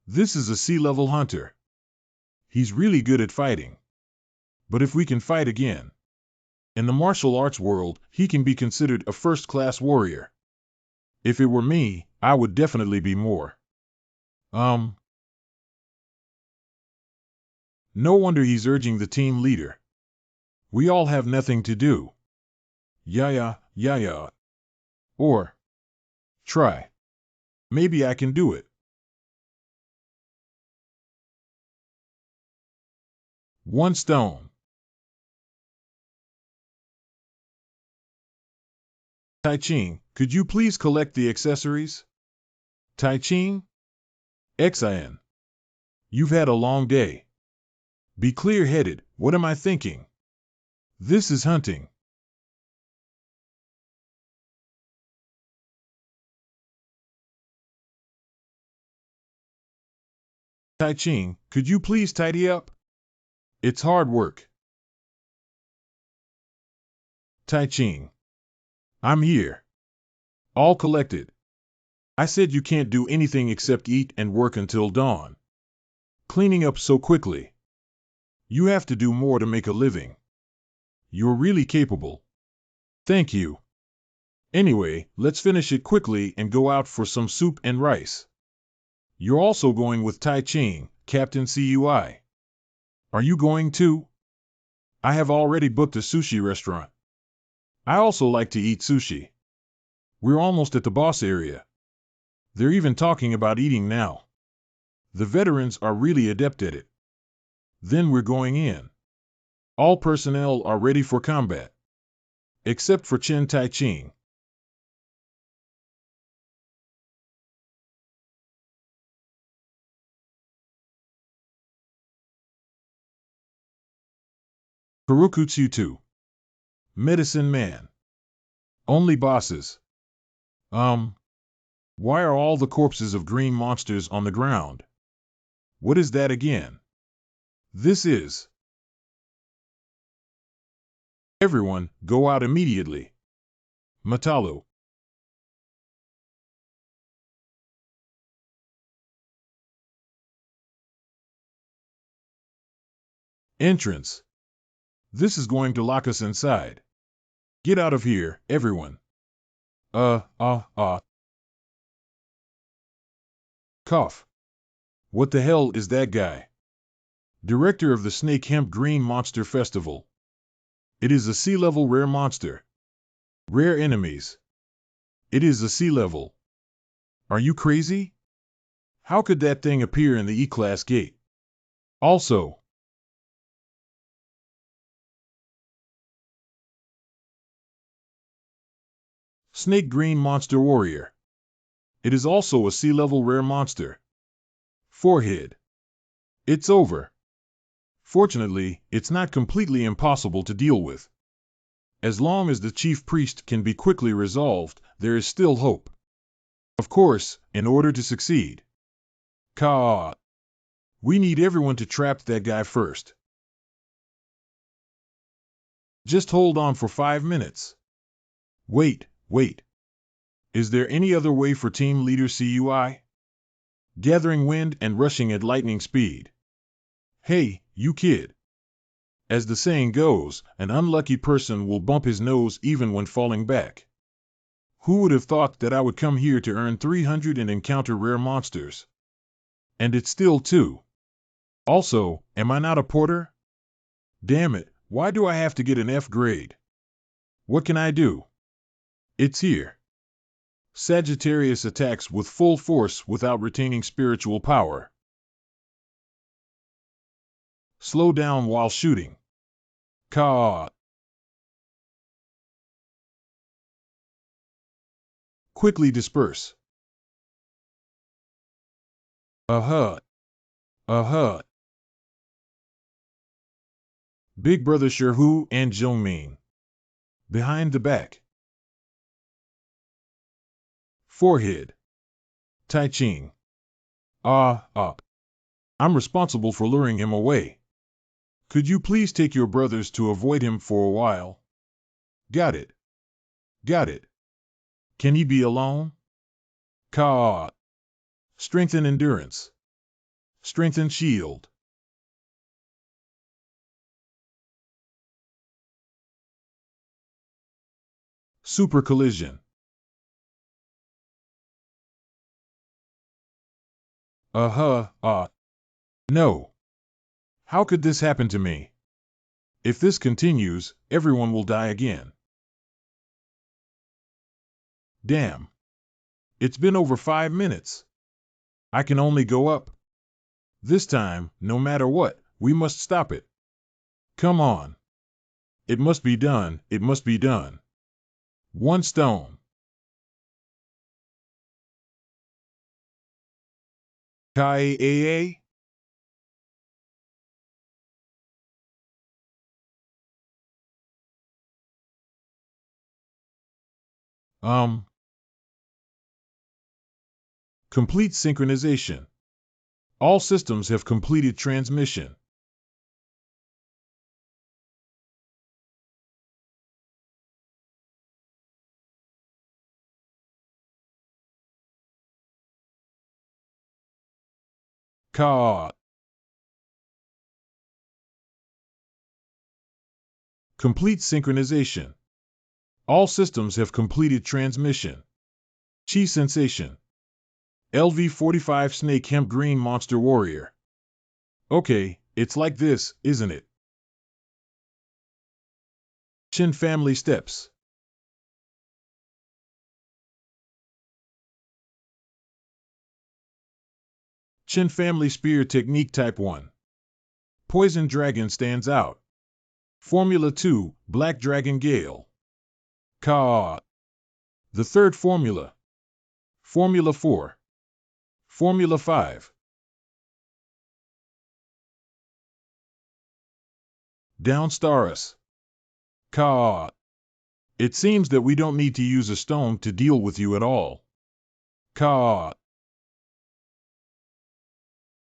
This is a sea-level hunter. He's really good at fighting. But if we can fight again. In the martial arts world, he can be considered a first-class warrior. If it were me, I would definitely be more. No wonder he's urging the team leader. We all have nothing to do. Yeah. Or, try. Maybe I can do it. One stone. Tai Ching, could you please collect the accessories? Tai Ching? Xin. You've had a long day. Be clear-headed, what am I thinking? This is hunting. Tai Ching, could you please tidy up? It's hard work. Tai Ching. I'm here. All collected. I said you can't do anything except eat and work until dawn. Cleaning up so quickly. You have to do more to make a living. You're really capable. Thank you. Anyway, let's finish it quickly and go out for some soup and rice. You're also going with Tai Ching, Captain CUI. Are you going too? I have already booked a sushi restaurant. I also like to eat sushi. We're almost at the boss area. They're even talking about eating now. The veterans are really adept at it. Then we're going in. All personnel are ready for combat. Except for Chen Tai Ching. Kurokutsu 2. Medicine Man. Only bosses. Why are all the corpses of green monsters on the ground? What is that again? This is. Everyone, go out immediately. Matalo. Entrance. This is going to lock us inside. Get out of here, everyone. Cough. What the hell is that guy? Director of the Snake Hemp Green Monster Festival. It is a sea-level rare monster. Rare enemies. It is a sea-level. Are you crazy? How could that thing appear in the E-Class gate? Also, Snake Green Monster Warrior. It is also a sea-level rare monster. Forehead. It's over. Fortunately, it's not completely impossible to deal with. As long as the chief priest can be quickly resolved, there is still hope. Of course, in order to succeed. We need everyone to trap that guy first. Just hold on for 5 minutes. Wait. Is there any other way for team leader CUI? Gathering wind and rushing at lightning speed. Hey, you kid. As the saying goes, an unlucky person will bump his nose even when falling back. Who would have thought that I would come here to earn 300 and encounter rare monsters? And it's still 2. Also, am I not a porter? Damn it, Why do I have to get an F grade? What can I do? It's here. Sagittarius attacks with full force without retaining spiritual power. Slow down while shooting. Ka. Quickly disperse. Uh-huh. Uh-huh. Big Brother Sherhu and Jongmin. Behind the back. Forehead. Tai Ching. Up. I'm responsible for luring him away. Could you please take your brothers to avoid him for a while? Got it. Got it. Can he be alone? Ka. Strengthen endurance. Strengthen shield. Super collision. No. How could this happen to me? If this continues, everyone will die again. Damn. It's been over 5 minutes. I can only go up. This time, no matter what, we must stop it. Come on. It must be done, it must be done. 1 stone. Kai-a-a? Complete synchronization. All systems have completed transmission. Ka. Complete synchronization. All systems have completed transmission. Chi sensation. LV-45 Snake Hemp Green Monster Warrior. Okay, it's like this, isn't it? Chin family steps. Chin family spear technique type 1. Poison dragon stands out. Formula 2, Black Dragon Gale. Ka. The third formula. Formula 4. Formula 5. Down Starus. Ka. It seems that we don't need to use a stone to deal with you at all. Ka.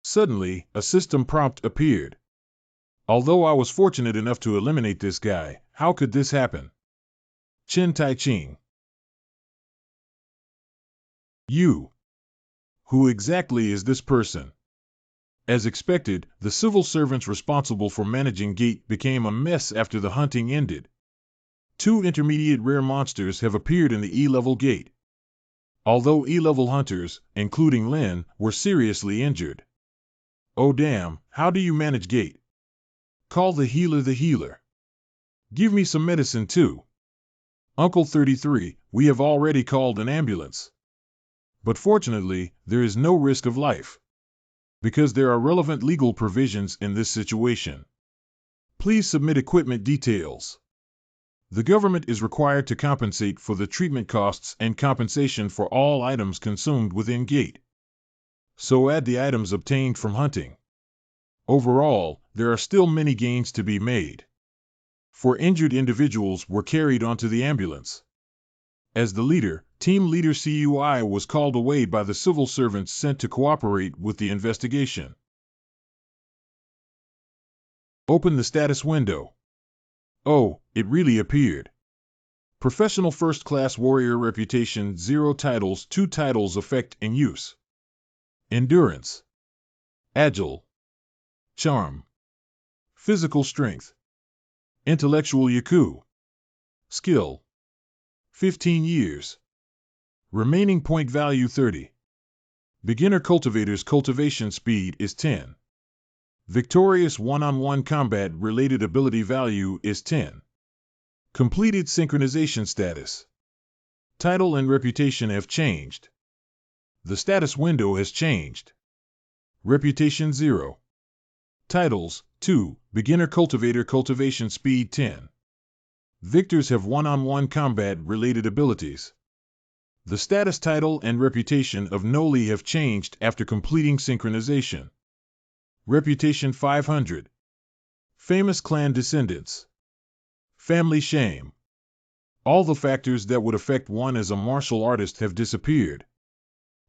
Suddenly, a system prompt appeared. Although I was fortunate enough to eliminate this guy, how could this happen? Chin Tai Ching. You. Who exactly is this person? As expected, the civil servants responsible for managing Gate became a mess after the hunting ended. 2 intermediate rare monsters have appeared in the E-level Gate. Although E-level hunters, including Lin, were seriously injured. Oh damn, how do you manage Gate? Call the healer. Give me some medicine too. Uncle 33, we have already called an ambulance. But fortunately, there is no risk of life. Because there are relevant legal provisions in this situation. Please submit equipment details. The government is required to compensate for the treatment costs and compensation for all items consumed within Gate. So add the items obtained from hunting. Overall, there are still many gains to be made. 4 injured individuals were carried onto the ambulance. As the leader, Team Leader CUI was called away by the civil servants sent to cooperate with the investigation. Open the status window. Oh, it really appeared. Professional first-class warrior reputation 0 titles 2 titles effect in use. Endurance. Agile. Charm. Physical strength. Intellectual Yaku. Skill. 15 years. Remaining point value 30. Beginner cultivator's cultivation speed is 10. Victorious one-on-one combat related ability value is 10. Completed synchronization status. Title and reputation have changed. The status window has changed. Reputation 0. Titles 2. Beginner Cultivator cultivation speed 10. Victors have one-on-one combat related abilities. The status, title, and reputation of Noli have changed after completing synchronization. Reputation 500. Famous clan descendants. Family shame. All the factors that would affect one as a martial artist have disappeared.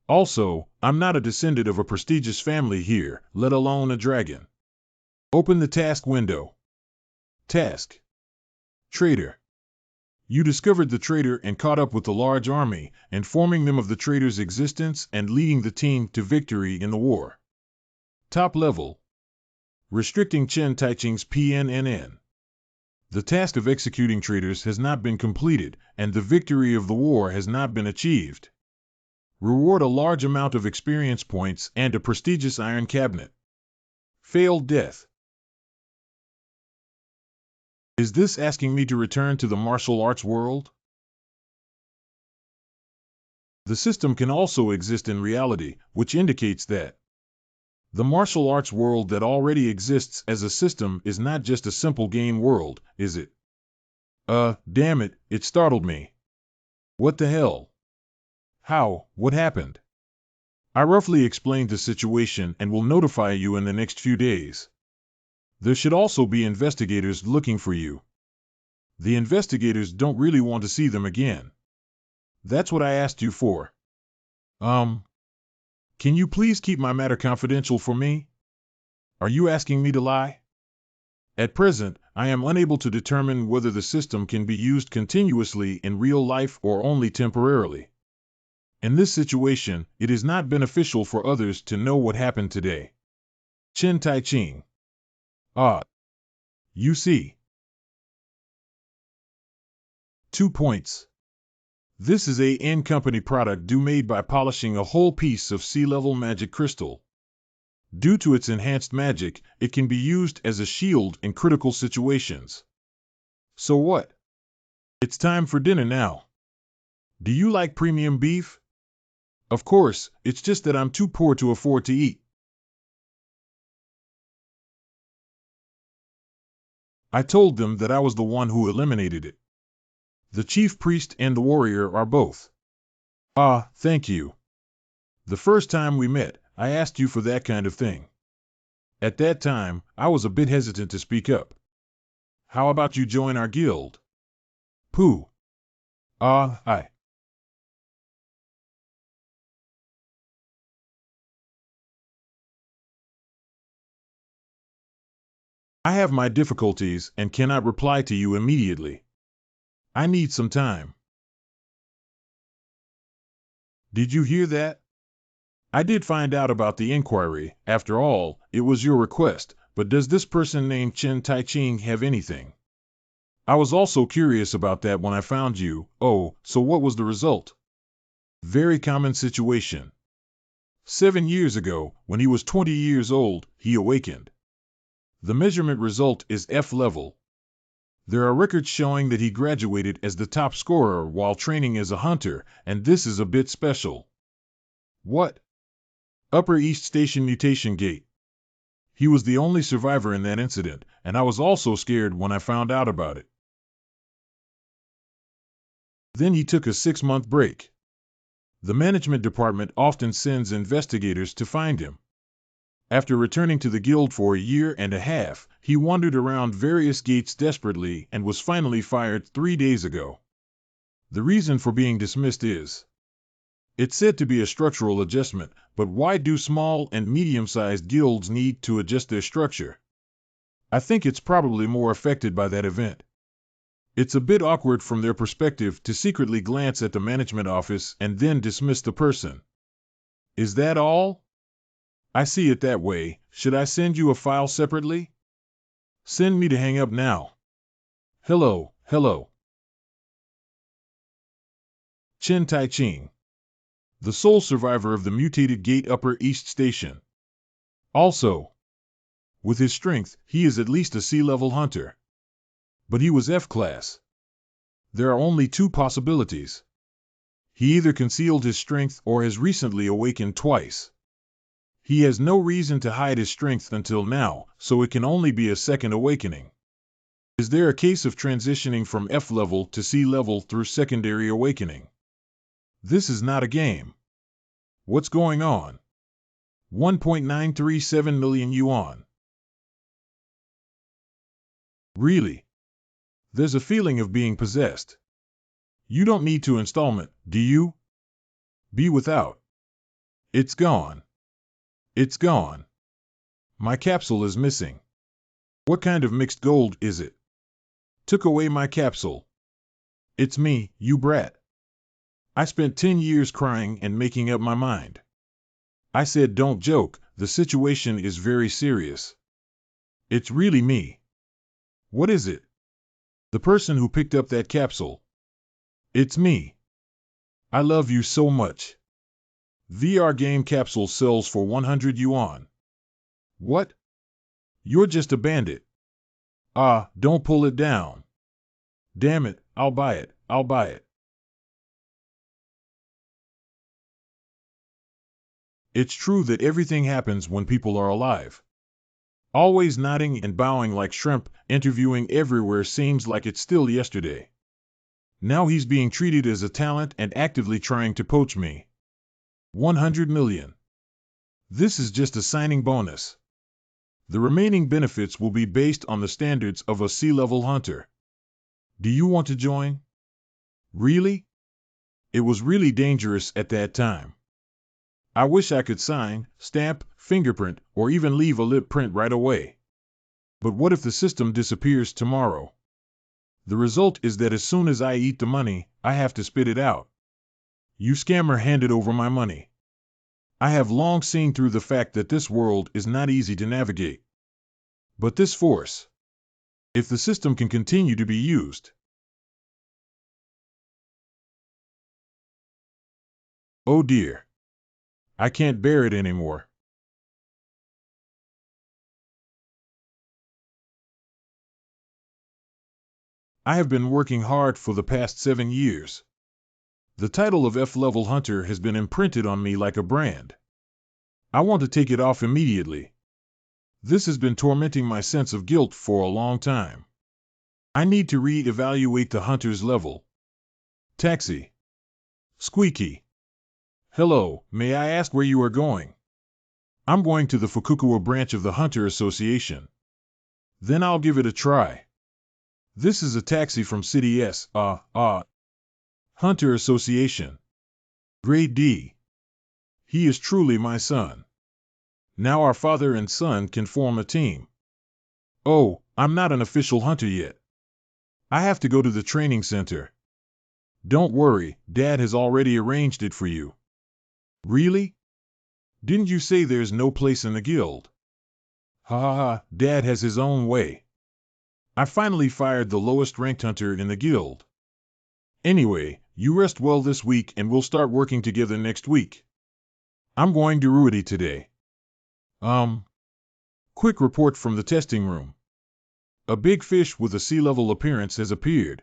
Also, I'm not a descendant of a prestigious family here, let alone a dragon. Open the task window. Task. Traitor. You discovered the traitor and caught up with the large army, informing them of the traitor's existence and leading the team to victory in the war. Top level. Restricting Chen Taiching's PNNN. The task of executing traitors has not been completed, and the victory of the war has not been achieved. Reward a large amount of experience points and a prestigious iron cabinet. Failed death. Is this asking me to return to the martial arts world? The system can also exist in reality, which indicates that the martial arts world that already exists as a system is not just a simple game world, is it? Damn it, it startled me. What the hell? How? What happened? I roughly explained the situation and will notify you in the next few days. There should also be investigators looking for you. The investigators don't really want to see them again. That's what I asked you for. Can you please keep my matter confidential for me? Are you asking me to lie? At present, I am unable to determine whether the system can be used continuously in real life or only temporarily. In this situation, it is not beneficial for others to know what happened today. Chen Taiching. You see. 2 points. This is a N-company product made by polishing a whole piece of sea-level magic crystal. Due to its enhanced magic, it can be used as a shield in critical situations. So what? It's time for dinner now. Do you like premium beef? Of course, it's just that I'm too poor to afford to eat. I told them that I was the one who eliminated it. The chief priest and the warrior are both. Thank you. The first time we met, I asked you for that kind of thing. At that time, I was a bit hesitant to speak up. How about you join our guild? Pooh. I have my difficulties and cannot reply to you immediately. I need some time. Did you hear that? I did find out about the inquiry. After all, it was your request, but does this person named Chen Taiching have anything? I was also curious about that when I found you. Oh, so what was the result? Very common situation. 7 years ago, when he was 20 years old, he awakened. The measurement result is F level. There are records showing that he graduated as the top scorer while training as a hunter, and this is a bit special. What? Upper East Station Mutation Gate. He was the only survivor in that incident, and I was also scared when I found out about it. Then he took a 6-month break. The management department often sends investigators to find him. After returning to the guild for a year and a half, he wandered around various gates desperately and was finally fired 3 days ago. The reason for being dismissed is, it's said to be a structural adjustment, but why do small and medium-sized guilds need to adjust their structure? I think it's probably more affected by that event. It's a bit awkward from their perspective to secretly glance at the management office and then dismiss the person. Is that all? I see it that way. Should I send you a file separately? Send me to hang up now. Hello. Chen Taiching. The sole survivor of the mutated gate Upper East Station. Also, With his strength, he is at least a C-level hunter. But he was F-class. There are only two possibilities. He either concealed his strength or has recently awakened twice. He has no reason to hide his strength until now, so it can only be a second awakening. Is there a case of transitioning from F-level to C-level through secondary awakening? This is not a game. What's going on? 1.937 million yuan. Really? There's a feeling of being possessed. You don't need to installment, do you? Be without. It's gone. It's gone. My capsule is missing. What kind of mixed gold is it? Took away my capsule. It's me, you brat. I spent 10 years crying and making up my mind. I said don't joke, the situation is very serious. It's really me. What is it? The person who picked up that capsule. It's me. I love you so much. VR game capsule sells for 100 yuan. What? You're just a bandit. Ah, don't pull it down. Damn it, I'll buy it, I'll buy it. It's true that everything happens when people are alive. Always nodding and bowing like shrimp, interviewing everywhere seems like it's still yesterday. Now he's being treated as a talent and actively trying to poach me. 100 million. This is just a signing bonus. The remaining benefits will be based on the standards of a C-level hunter. Do you want to join? Really? It was really dangerous at that time. I wish I could sign, stamp, fingerprint, or even leave a lip print right away. But what if the system disappears tomorrow? The result is that as soon as I eat the money, I have to spit it out. You scammer handed over my money. I have long seen through the fact that this world is not easy to navigate. But this force, if the system can continue to be used. Oh dear. I can't bear it anymore. I have been working hard for the past 7 years. The title of F-level hunter has been imprinted on me like a brand. I want to take it off immediately. This has been tormenting my sense of guilt for a long time. I need to re-evaluate the hunter's level. Taxi. Squeaky. Hello, may I ask where you are going? I'm going to the Fukuoka branch of the Hunter Association. Then I'll give it a try. This is a taxi from City S. Hunter Association. Grade D. He is truly my son. Now our father and son can form a team. Oh, I'm not an official hunter yet. I have to go to the training center. Don't worry, Dad has already arranged it for you. Really? Didn't you say there's no place in the guild? Ha ha ha, Dad has his own way. I finally fired the lowest ranked hunter in the guild. Anyway, you rest well this week and we'll start working together next week. I'm going to Ruity today. Quick report from the testing room. A big fish with a sea-level appearance has appeared.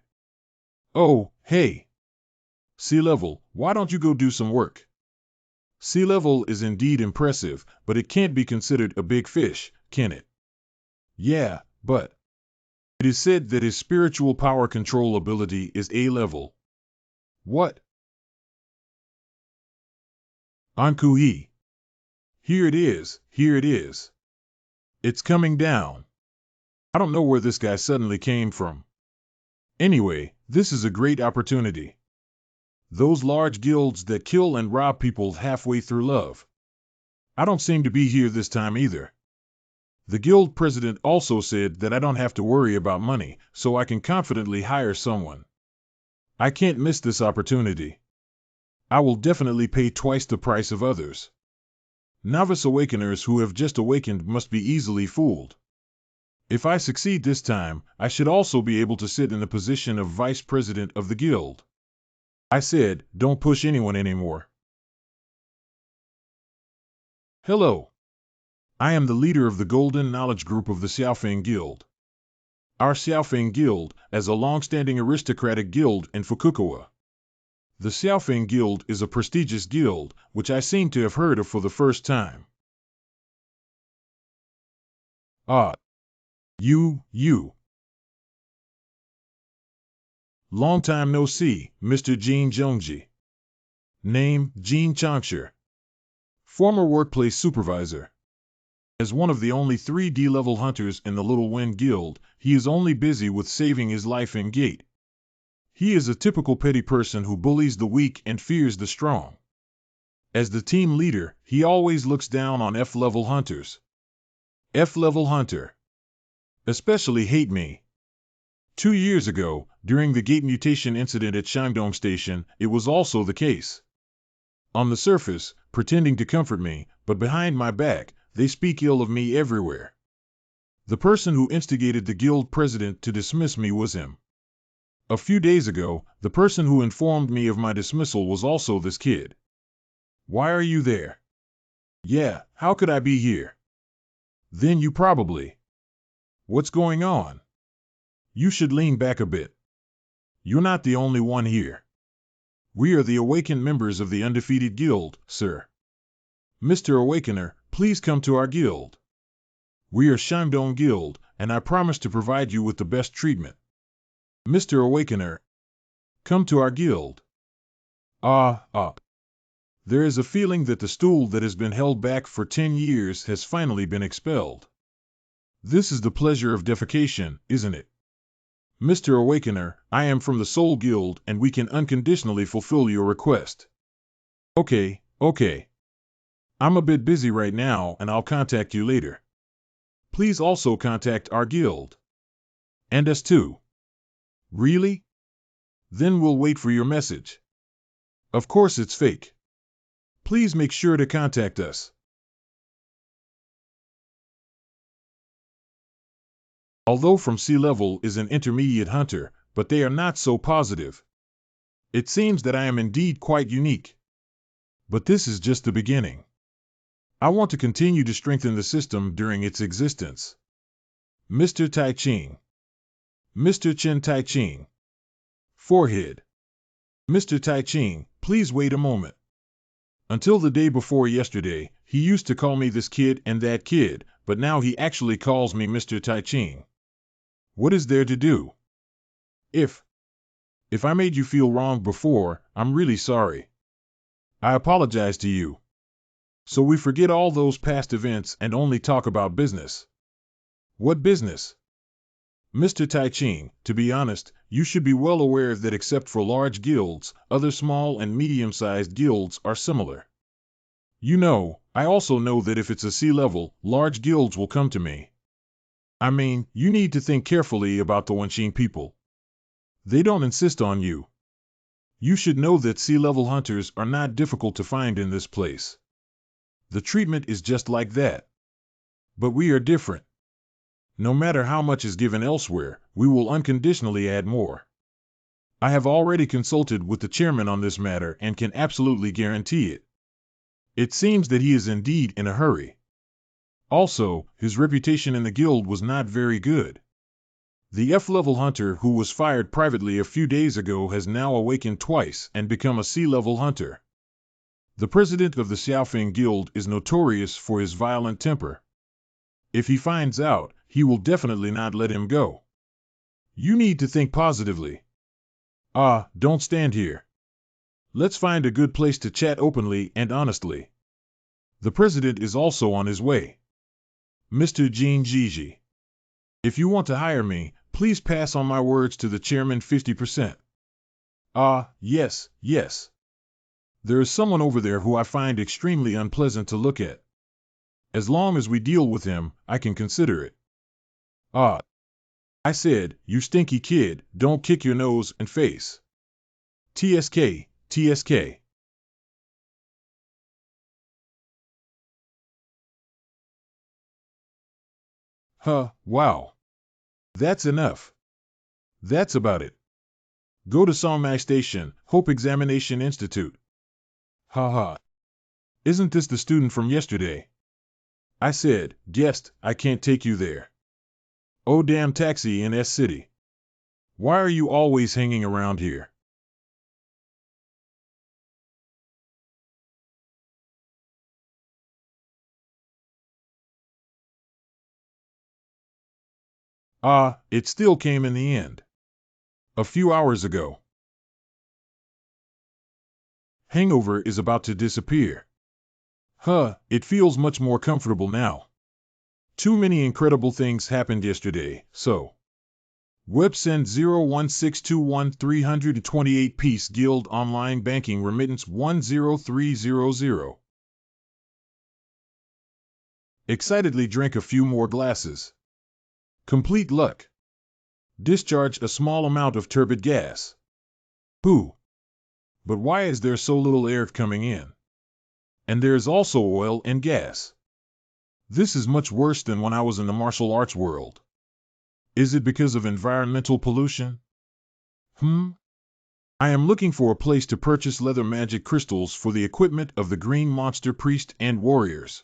Oh, hey. Sea-level, why don't you go do some work? Sea-level is indeed impressive, but it can't be considered a big fish, can it? Yeah, but it is said that his spiritual power control ability is A-level. What? Ankuhi. Here it is, here it is. It's coming down. I don't know where this guy suddenly came from. Anyway, this is a great opportunity. Those large guilds that kill and rob people halfway through love. I don't seem to be here this time either. The guild president also said that I don't have to worry about money, so I can confidently hire someone. I can't miss this opportunity. I will definitely pay twice the price of others. Novice awakeners who have just awakened must be easily fooled. If I succeed this time, I should also be able to sit in the position of vice president of the guild. I said, don't push anyone anymore. Hello. I am the leader of the Golden Knowledge Group of the Xiaofeng Guild. Our Xiaofeng Guild is a long-standing aristocratic guild in Fukuoka. The Xiaofeng Guild is a prestigious guild, which I seem to have heard of for the first time. Ah. You. Long time no see, Mr. Jin Zhongji. Name, Jin Changshi. Former workplace supervisor. As one of the only 3 D-level hunters in the Little Wind Guild, he is only busy with saving his life in Gate. He is a typical petty person who bullies the weak and fears the strong. As the team leader, he always looks down on F-level hunters. F-level hunter. Especially hate me. 2 years ago, during the gate mutation incident at Shandong Station, it was also the case. On the surface, pretending to comfort me, but behind my back, they speak ill of me everywhere. The person who instigated the guild president to dismiss me was him. A few days ago, the person who informed me of my dismissal was also this kid. Why are you there? Yeah, how could I be here? Then you probably. What's going on? You should lean back a bit. You're not the only one here. We are the awakened members of the undefeated guild, sir. Mr. Awakener, please come to our guild. We are Shandong Guild, and I promise to provide you with the best treatment. Mr. Awakener, come to our guild. There is a feeling that the stool that has been held back for 10 years has finally been expelled. This is the pleasure of defecation, isn't it? Mr. Awakener, I am from the Soul Guild and we can unconditionally fulfill your request. Okay. I'm a bit busy right now and I'll contact you later. Please also contact our guild. And us too. Really? Then we'll wait for your message. Of course it's fake. Please make sure to contact us. Although from sea level is an intermediate hunter, but they are not so positive. It seems that I am indeed quite unique. But this is just the beginning. I want to continue to strengthen the system during its existence. Mr. Tai Ching. Mr. Chen Tai Ching. Forehead. Mr. Tai Ching, please wait a moment. Until the day before yesterday, he used to call me this kid and that kid, but now he actually calls me Mr. Tai Ching. What is there to do? If I made you feel wrong before, I'm really sorry. I apologize to you. So we forget all those past events and only talk about business. What business? Mr. Tai Ching, to be honest, you should be well aware that except for large guilds, other small and medium-sized guilds are similar. You know, I also know that if it's a sea level, large guilds will come to me. I mean, you need to think carefully about the Wenqing people. They don't insist on you. You should know that sea-level hunters are not difficult to find in this place. The treatment is just like that. But we are different. No matter how much is given elsewhere, we will unconditionally add more. I have already consulted with the chairman on this matter and can absolutely guarantee it. It seems that he is indeed in a hurry. Also, his reputation in the guild was not very good. The F-level hunter who was fired privately a few days ago has now awakened twice and become a C-level hunter. The president of the Xiaofeng Guild is notorious for his violent temper. If he finds out, he will definitely not let him go. You need to think positively. Don't stand here. Let's find a good place to chat openly and honestly. The president is also on his way. Mr. Jin Jiji. If you want to hire me, please pass on my words to the chairman 50%. Yes. There is someone over there who I find extremely unpleasant to look at. As long as we deal with him, I can consider it. I said, you stinky kid, don't kick your nose and face. TSK. Wow. That's enough. That's about it. Go to Songmai Station, Hope Examination Institute. Isn't this the student from yesterday? I said, guest, I can't take you there. Oh damn taxi in S City. Why are you always hanging around here? It still came in the end. A few hours ago. Hangover is about to disappear. It feels much more comfortable now. Too many incredible things happened yesterday, so. Web send 016213 328 piece Guild Online Banking Remittance 10300. Excitedly drank a few more glasses. Complete luck. Discharge a small amount of turbid gas. Who? But why is there so little air coming in? And there is also oil and gas. This is much worse than when I was in the martial arts world. Is it because of environmental pollution? I am looking for a place to purchase leather magic crystals for the equipment of the Green Monster Priest and Warriors.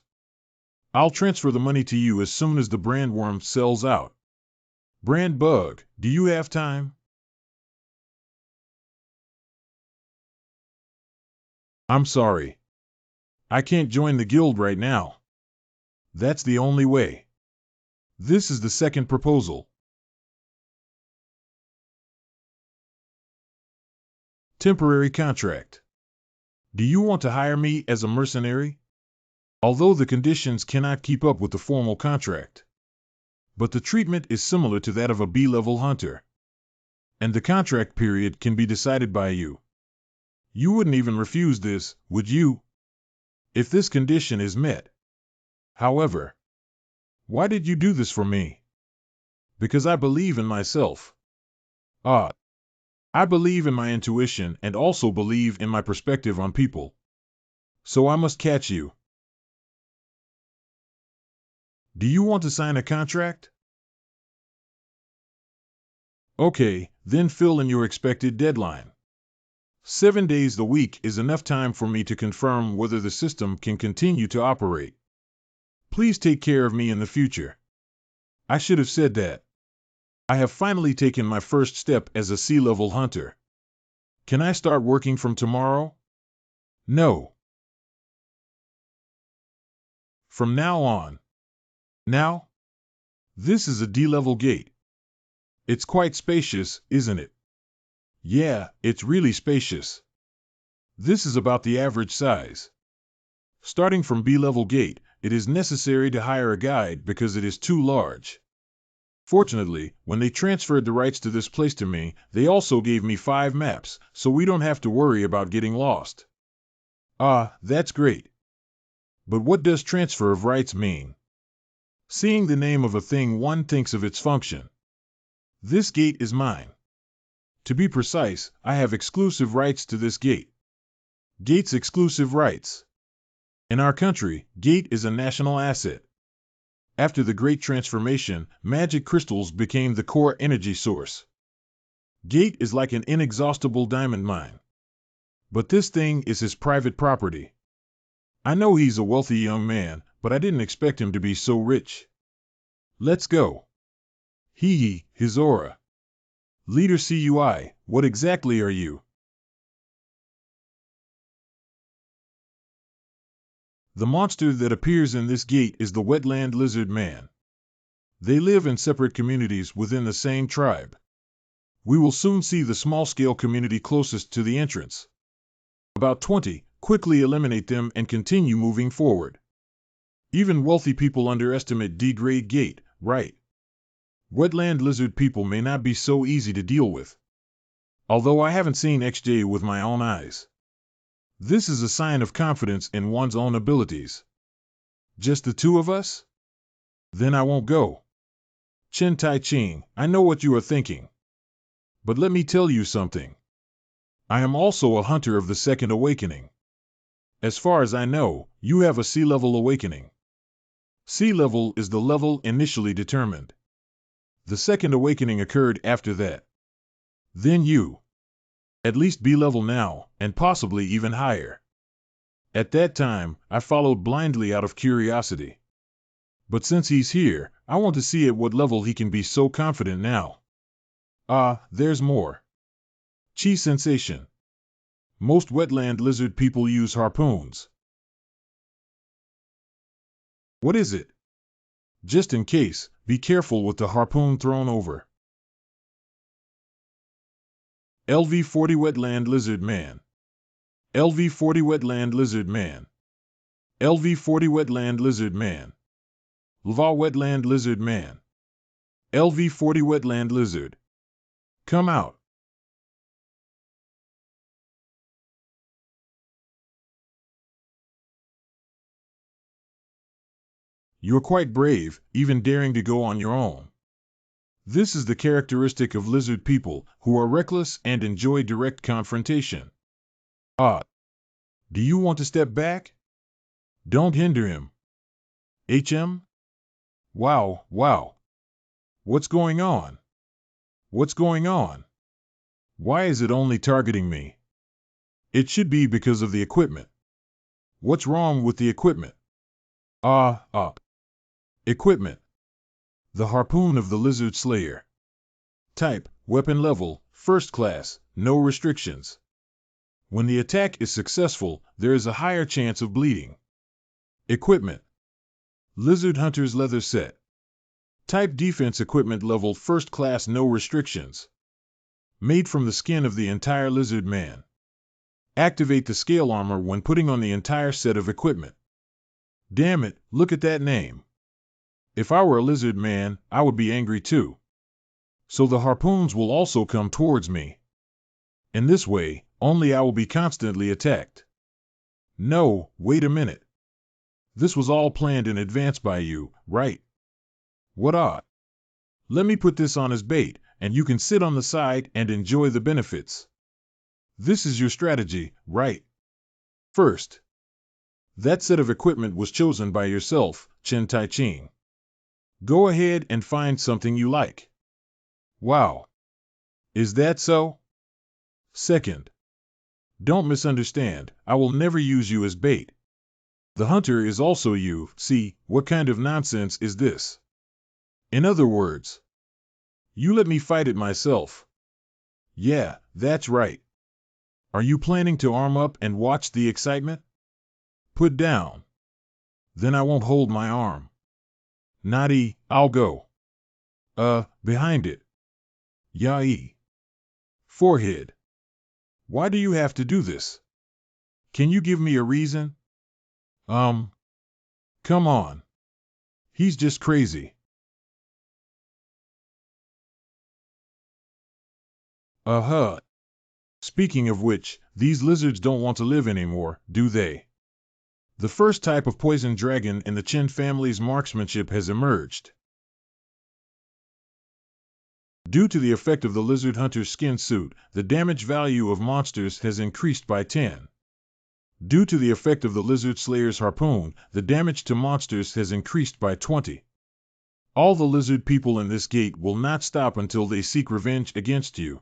I'll transfer the money to you as soon as the brand worm sells out. Brand bug, do you have time? I'm sorry. I can't join the guild right now. That's the only way. This is the second proposal. Temporary contract. Do you want to hire me as a mercenary? Although the conditions cannot keep up with the formal contract. But the treatment is similar to that of a B-level hunter. And the contract period can be decided by you. You wouldn't even refuse this, would you? If this condition is met. However, why did you do this for me? Because I believe in myself. I believe in my intuition and also believe in my perspective on people. So I must catch you. Do you want to sign a contract? Okay, then fill in your expected deadline. 7 days a week is enough time for me to confirm whether the system can continue to operate. Please take care of me in the future. I should have said that. I have finally taken my first step as a sea-level hunter. Can I start working from tomorrow? No. From now on. Now? This is a D-level gate. It's quite spacious, isn't it? Yeah, it's really spacious. This is about the average size. Starting from B-level gate, it is necessary to hire a guide because it is too large. Fortunately, when they transferred the rights to this place to me, they also gave me 5 maps, so we don't have to worry about getting lost. That's great. But what does transfer of rights mean? Seeing the name of a thing, one thinks of its function. This gate is mine. To be precise, I have exclusive rights to this gate. Gate's exclusive rights. In our country, gate is a national asset. After the Great Transformation, magic crystals became the core energy source. Gate is like an inexhaustible diamond mine. But this thing is his private property. I know he's a wealthy young man, but I didn't expect him to be so rich. Let's go. His aura. Leader CUI, what exactly are you? The monster that appears in this gate is the wetland lizard man. They live in separate communities within the same tribe. We will soon see the small-scale community closest to the entrance. About 20, quickly eliminate them and continue moving forward. Even wealthy people underestimate D-grade gate, right? Wetland lizard people may not be so easy to deal with. Although I haven't seen XJ with my own eyes. This is a sign of confidence in one's own abilities. Just the two of us? Then I won't go. Chen Tai Ching, I know what you are thinking. But let me tell you something. I am also a hunter of the Second Awakening. As far as I know, you have a sea-level awakening. Sea-level is the level initially determined. The Second Awakening occurred after that. Then you. At least B-level now, and possibly even higher. At that time, I followed blindly out of curiosity. But since he's here, I want to see at what level he can be so confident now. There's more. Chi sensation. Most wetland lizard people use harpoons. What is it? Just in case, be careful with the harpoon thrown over. LV-40 Wetland Lizard Man. LV-40 Wetland Lizard Man. LV-40 Wetland Lizard Man. LVA Wetland Lizard Man. LV-40 Wetland Lizard. Come out. You're quite brave, even daring to go on your own. This is the characteristic of lizard people, who are reckless and enjoy direct confrontation. Do you want to step back? Don't hinder him. HM? Wow. What's going on? What's going on? Why is it only targeting me? It should be because of the equipment. What's wrong with the equipment? Equipment. The harpoon of the lizard slayer. Type, weapon level, first class, no restrictions. When the attack is successful, there is a higher chance of bleeding. Equipment. Lizard hunter's leather set. Type defense equipment level first class, no restrictions. Made from the skin of the entire lizard man. Activate the scale armor when putting on the entire set of equipment. Damn it, look at that name. If I were a lizard man, I would be angry too. So the harpoons will also come towards me. In this way, only I will be constantly attacked. No, wait a minute. This was all planned in advance by you, right? What odd. Let me put this on as bait, and you can sit on the side and enjoy the benefits. This is your strategy, right? First, that set of equipment was chosen by yourself, Chen Tai Ching. Go ahead and find something you like. Wow. Is that so? Second, don't misunderstand, I will never use you as bait. The hunter is also you. See, what kind of nonsense is this? In other words, you let me fight it myself. Yeah, that's right. Are you planning to arm up and watch the excitement? Put down. Then I won't hold my arm. Naughty, I'll go. Behind it. Yai. Forehead. Why do you have to do this? Can you give me a reason? Come on. He's just crazy. Speaking of which, these lizards don't want to live anymore, do they? The first type of poison dragon in the Chen family's marksmanship has emerged. Due to the effect of the lizard hunter's skin suit, the damage value of monsters has increased by 10. Due to the effect of the lizard slayer's harpoon, the damage to monsters has increased by 20. All the lizard people in this gate will not stop until they seek revenge against you.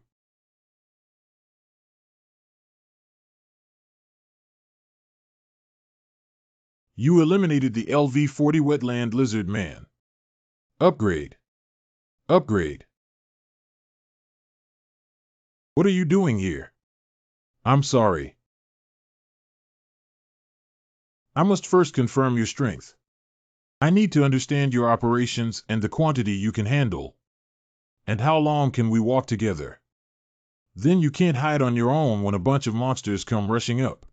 You eliminated the LV-40 Wetland Lizard Man. Upgrade. Upgrade. What are you doing here? I'm sorry. I must first confirm your strength. I need to understand your operations and the quantity you can handle. And how long can we walk together? Then you can't hide on your own when a bunch of monsters come rushing up.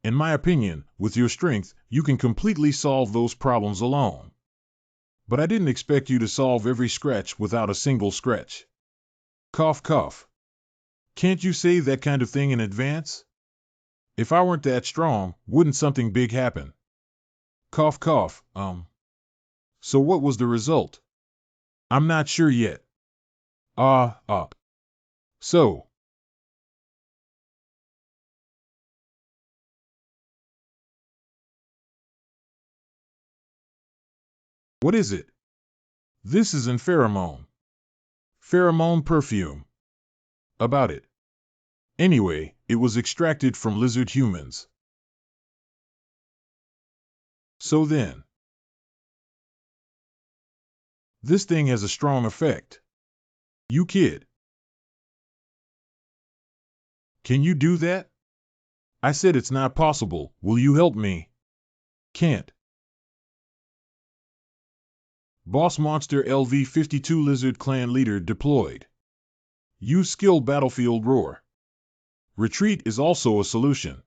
In my opinion, with your strength, you can completely solve those problems alone. But I didn't expect you to solve every scratch without a single scratch. Cough, cough. Can't you say that kind of thing in advance? If I weren't that strong, wouldn't something big happen? Cough, cough, So what was the result? I'm not sure yet. So. What is it? This is an pheromone. Pheromone perfume. About it. Anyway, it was extracted from lizard humans. So then. This thing has a strong effect. You kid. Can you do that? I said it's not possible. Will you help me? Can't. Boss Monster LV-52 Lizard Clan Leader deployed. Use skill Battlefield Roar. Retreat is also a solution.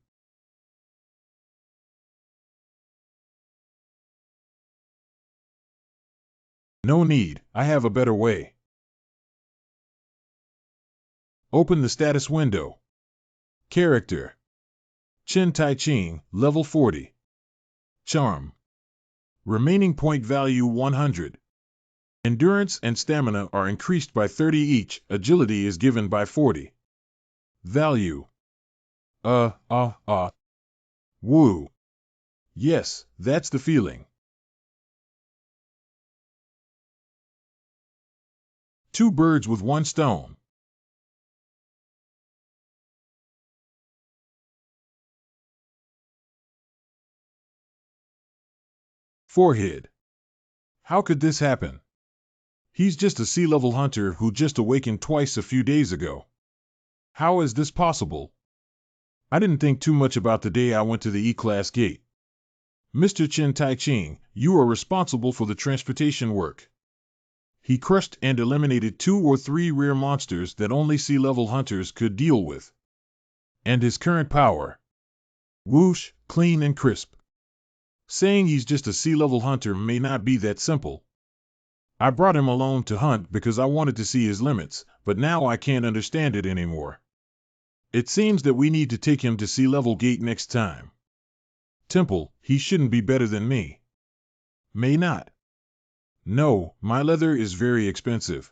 No need, I have a better way. Open the status window. Character. Chen Tai Ching, level 40. Charm. Remaining point value 100. Endurance and stamina are increased by 30 each, agility is given by 40. Value. Woo. Yes, that's the feeling. 2 birds with 1 stone. Forehead. How could this happen? He's just a sea-level hunter who just awakened twice a few days ago. How is this possible? I didn't think too much about the day I went to the E-Class gate. Mr. Chen Tai Ching, you are responsible for the transportation work. He crushed and eliminated 2 or 3 rare monsters that only sea-level hunters could deal with. And his current power. Whoosh, clean and crisp. Saying he's just a sea-level hunter may not be that simple. I brought him alone to hunt because I wanted to see his limits, but now I can't understand it anymore. It seems that we need to take him to sea-level gate next time. Temple, he shouldn't be better than me. May not. No, my leather is very expensive.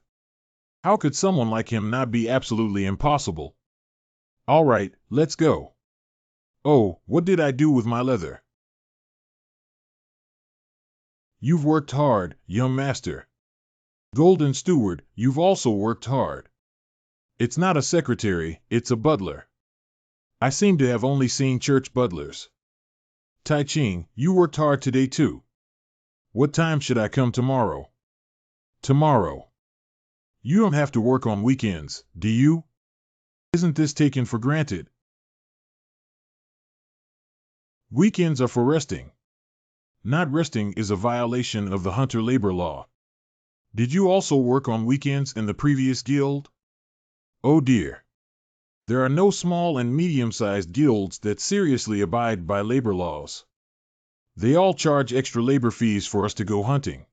How could someone like him not be absolutely impossible? All right, let's go. Oh, what did I do with my leather? You've worked hard, young master. Golden Steward, you've also worked hard. It's not a secretary, it's a butler. I seem to have only seen church butlers. Tai Ching, you worked hard today too. What time should I come tomorrow? Tomorrow. You don't have to work on weekends, do you? Isn't this taken for granted? Weekends are for resting. Not resting is a violation of the hunter labor law. Did you also work on weekends in the previous guild? Oh dear. There are no small and medium-sized guilds that seriously abide by labor laws. They all charge extra labor fees for us to go hunting.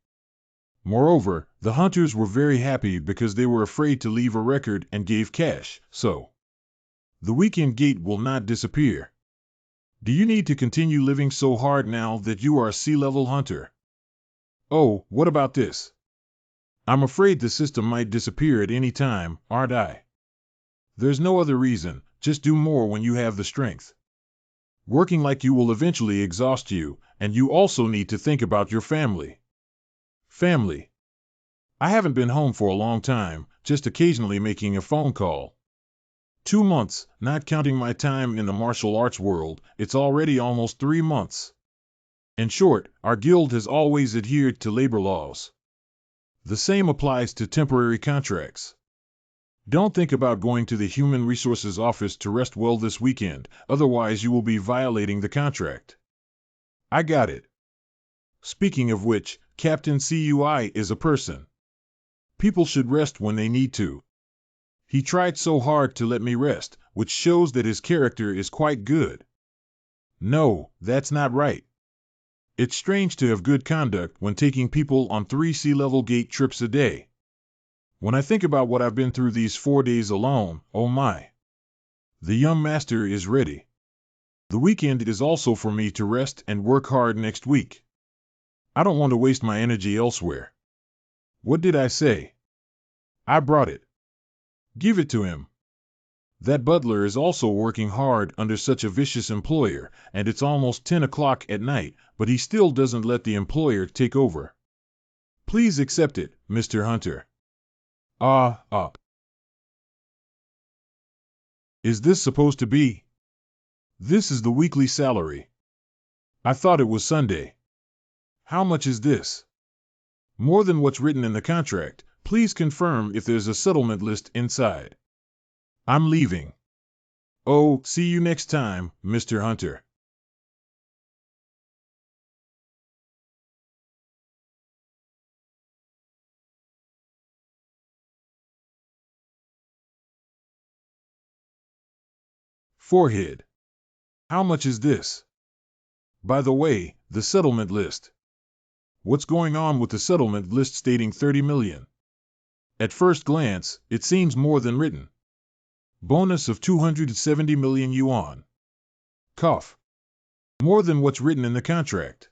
Moreover, the hunters were very happy because they were afraid to leave a record and gave cash, so the weekend gate will not disappear. Do you need to continue living so hard now that you are a sea-level hunter? Oh, what about this? I'm afraid the system might disappear at any time, aren't I? There's no other reason, just do more when you have the strength. Working like you will eventually exhaust you, and you also need to think about your family. Family. I haven't been home for a long time, just occasionally making a phone call. 2 months, not counting my time in the martial arts world, it's already almost 3 months. In short, our guild has always adhered to labor laws. The same applies to temporary contracts. Don't think about going to the Human Resources office to rest well this weekend, otherwise you will be violating the contract. I got it. Speaking of which, Captain CUI is a person. People should rest when they need to. He tried so hard to let me rest, which shows that his character is quite good. No, that's not right. It's strange to have good conduct when taking people on 3 sea-level gate trips a day. When I think about what I've been through these 4 days alone, oh my. The young master is ready. The weekend is also for me to rest and work hard next week. I don't want to waste my energy elsewhere. What did I say? I brought it. Give it to him. That butler is also working hard under such a vicious employer, and it's almost 10 o'clock at night, but he still doesn't let the employer take over. Please accept it, Mr. Hunter. Is this supposed to be? This is the weekly salary. I thought it was Sunday. How much is this? More than what's written in the contract. Please confirm if there's a settlement list inside. I'm leaving. Oh, see you next time, Mr. Hunter. Forehead. How much is this? By the way, the settlement list. What's going on with the settlement list stating 30 million? At first glance, it seems more than written. Bonus of 270 million yuan. Cough. More than what's written in the contract.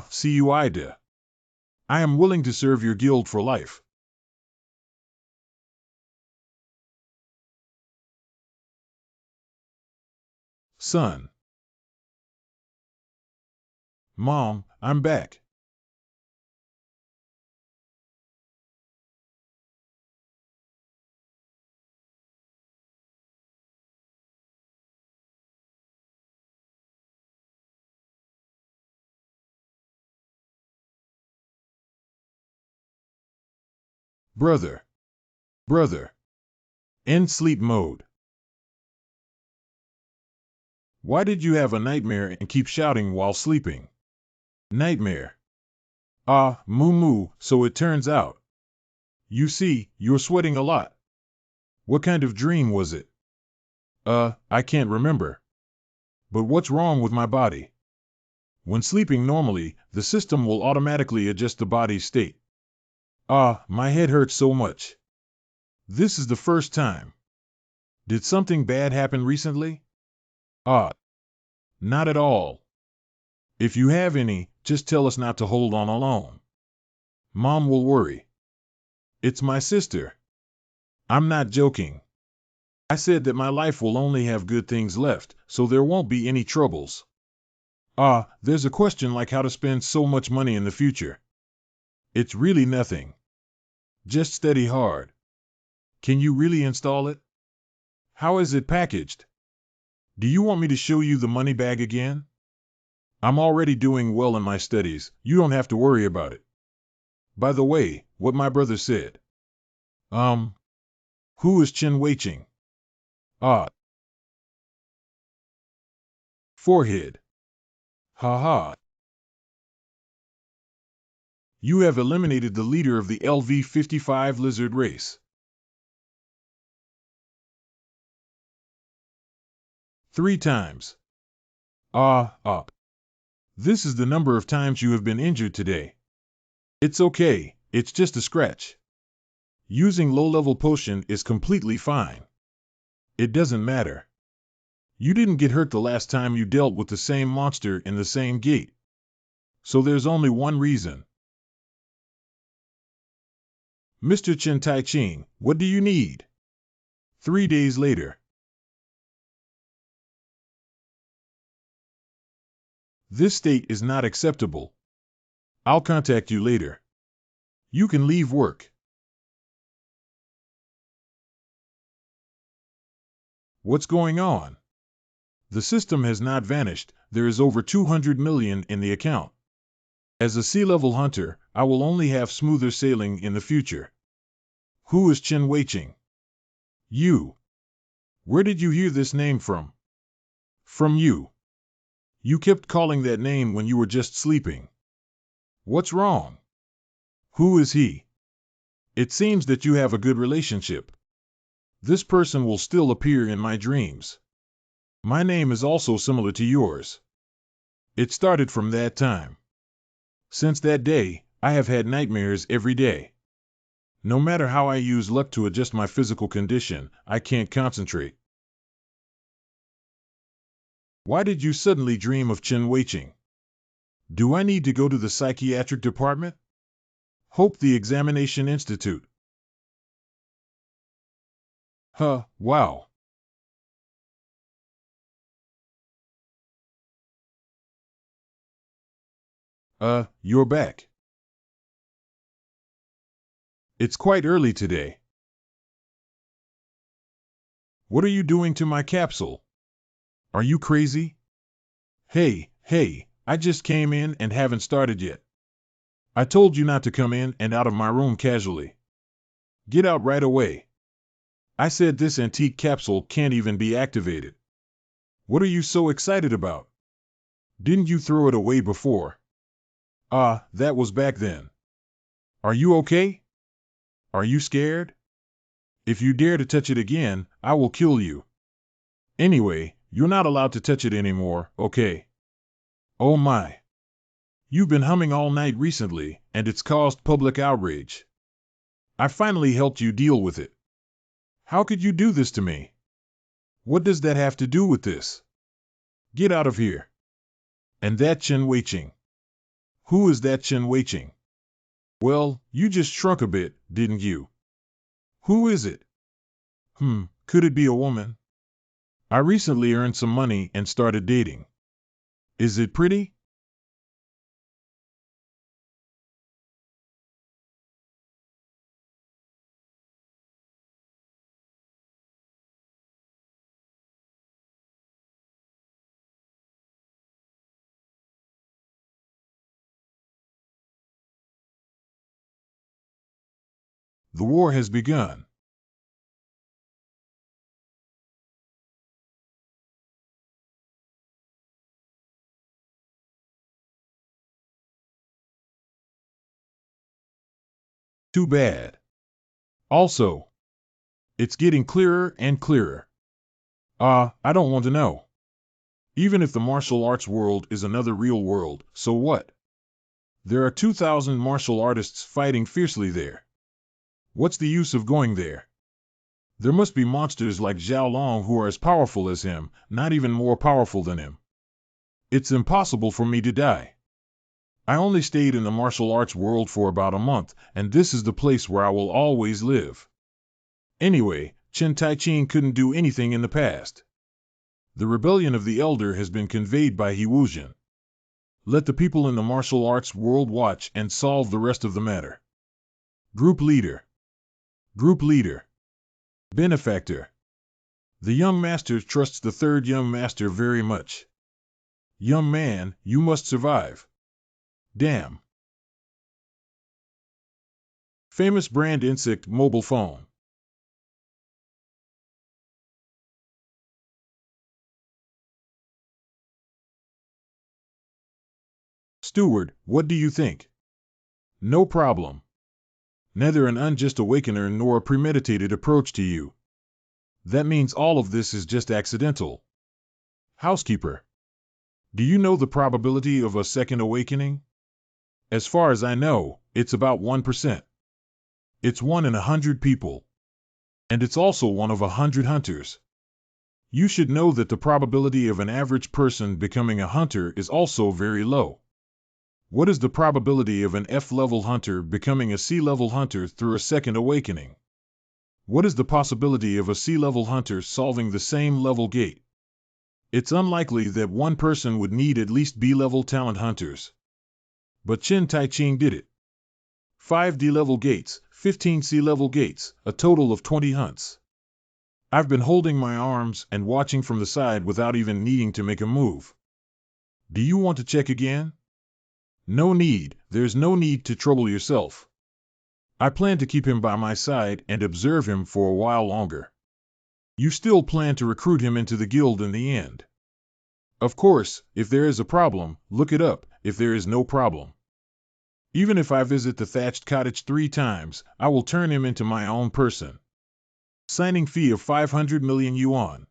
See you Ida. I am willing to serve your guild for life. Son. Mom, I'm back. Brother. Brother. End sleep mode. Why did you have a nightmare and keep shouting while sleeping? Nightmare. Moo, so it turns out. You see, you're sweating a lot. What kind of dream was it? I can't remember. But what's wrong with my body? When sleeping normally, the system will automatically adjust the body's state. My head hurts so much. This is the first time. Did something bad happen recently? Not at all. If you have any, just tell us not to hold on alone. Mom will worry. It's my sister. I'm not joking. I said that my life will only have good things left, so there won't be any troubles. There's a question like how to spend so much money in the future. It's really nothing. Just study hard. Can you really install it? How is it packaged? Do you want me to show you the money bag again? I'm already doing well in my studies, you don't have to worry about it. By the way, what my brother said. Who is Chen Weiqing? Forehead. Haha. You have eliminated the leader of the LV-55 lizard race. 3 times. This is the number of times you have been injured today. It's okay, it's just a scratch. Using low-level potion is completely fine. It doesn't matter. You didn't get hurt the last time you dealt with the same monster in the same gate. So there's only one reason. Mr. Chen Tai-Ching, what do you need? 3 days later. This state is not acceptable. I'll contact you later. You can leave work. What's going on? The system has not vanished, there is over 200 million in the account. As a sea-level hunter, I will only have smoother sailing in the future. Who is Chen Weiqing? You. Where did you hear this name from? From you. You kept calling that name when you were just sleeping. What's wrong? Who is he? It seems that you have a good relationship. This person will still appear in my dreams. My name is also similar to yours. It started from that time. Since that day, I have had nightmares every day. No matter how I use luck to adjust my physical condition, I can't concentrate. Why did you suddenly dream of Chen Weiqing? Do I need to go to the psychiatric department? Hope the Examination Institute. Wow. You're back. It's quite early today. What are you doing to my capsule? Are you crazy? Hey, I just came in and haven't started yet. I told you not to come in and out of my room casually. Get out right away. I said this antique capsule can't even be activated. What are you so excited about? Didn't you throw it away before? Ah, that was back then. Are you okay? Are you scared? If you dare to touch it again, I will kill you. Anyway, you're not allowed to touch it anymore, okay? Oh my. You've been humming all night recently, and it's caused public outrage. I finally helped you deal with it. How could you do this to me? What does that have to do with this? Get out of here. And that Chen Weiqing. Who is that Chen Weiqing? Well, you just shrunk a bit, didn't you? Who is it? Could it be a woman? I recently earned some money and started dating. Is it pretty? The war has begun. Too bad. Also, it's getting clearer and clearer. I don't want to know. Even if the martial arts world is another real world, so what? There are 2,000 martial artists fighting fiercely there. What's the use of going there? There must be monsters like Zhao Long who are as powerful as him, not even more powerful than him. It's impossible for me to die. I only stayed in the martial arts world for about a month, and this is the place where I will always live. Anyway, Chen Taiqing couldn't do anything in the past. The rebellion of the Elder has been conveyed by He Wuzhen. Let the people in the martial arts world watch and solve the rest of the matter. Group Leader. Group Leader. Benefactor. The young master trusts the third young master very much. Young man, you must survive. Damn. Famous brand insect mobile phone. Steward, what do you think? No problem. Neither an unjust awakener nor a premeditated approach to you. That means all of this is just accidental. Housekeeper. Do you know the probability of a second awakening? As far as I know, it's about 1%. It's 1 in 100 people. And it's also 1 of 100 hunters. You should know that the probability of an average person becoming a hunter is also very low. What is the probability of an F-level hunter becoming a C-level hunter through a second awakening? What is the possibility of a C-level hunter solving the same level gate? It's unlikely that one person would need at least B-level talent hunters. But Chen Taiqing did it. 5 D-level gates, 15 C-level gates, a total of 20 hunts. I've been holding my arms and watching from the side without even needing to make a move. Do you want to check again? No need, there's no need to trouble yourself. I plan to keep him by my side and observe him for a while longer. You still plan to recruit him into the guild in the end. Of course, if there is a problem, look it up, if there is no problem. Even if I visit the thatched cottage 3 times, I will turn him into my own person. Signing fee of 500 million yuan.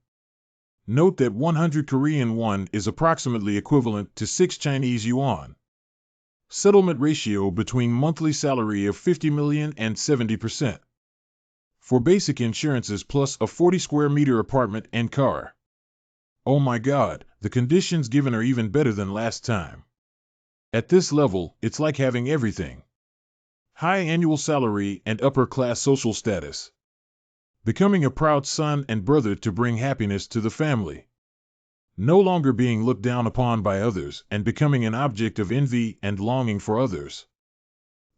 Note that 100 Korean won is approximately equivalent to 6 Chinese yuan. Settlement ratio between monthly salary of 50 million and 70%. For basic insurances plus a 40 square meter apartment and car. Oh my god, the conditions given are even better than last time. At this level, it's like having everything. High annual salary and upper-class social status. Becoming a proud son and brother to bring happiness to the family. No longer being looked down upon by others and becoming an object of envy and longing for others.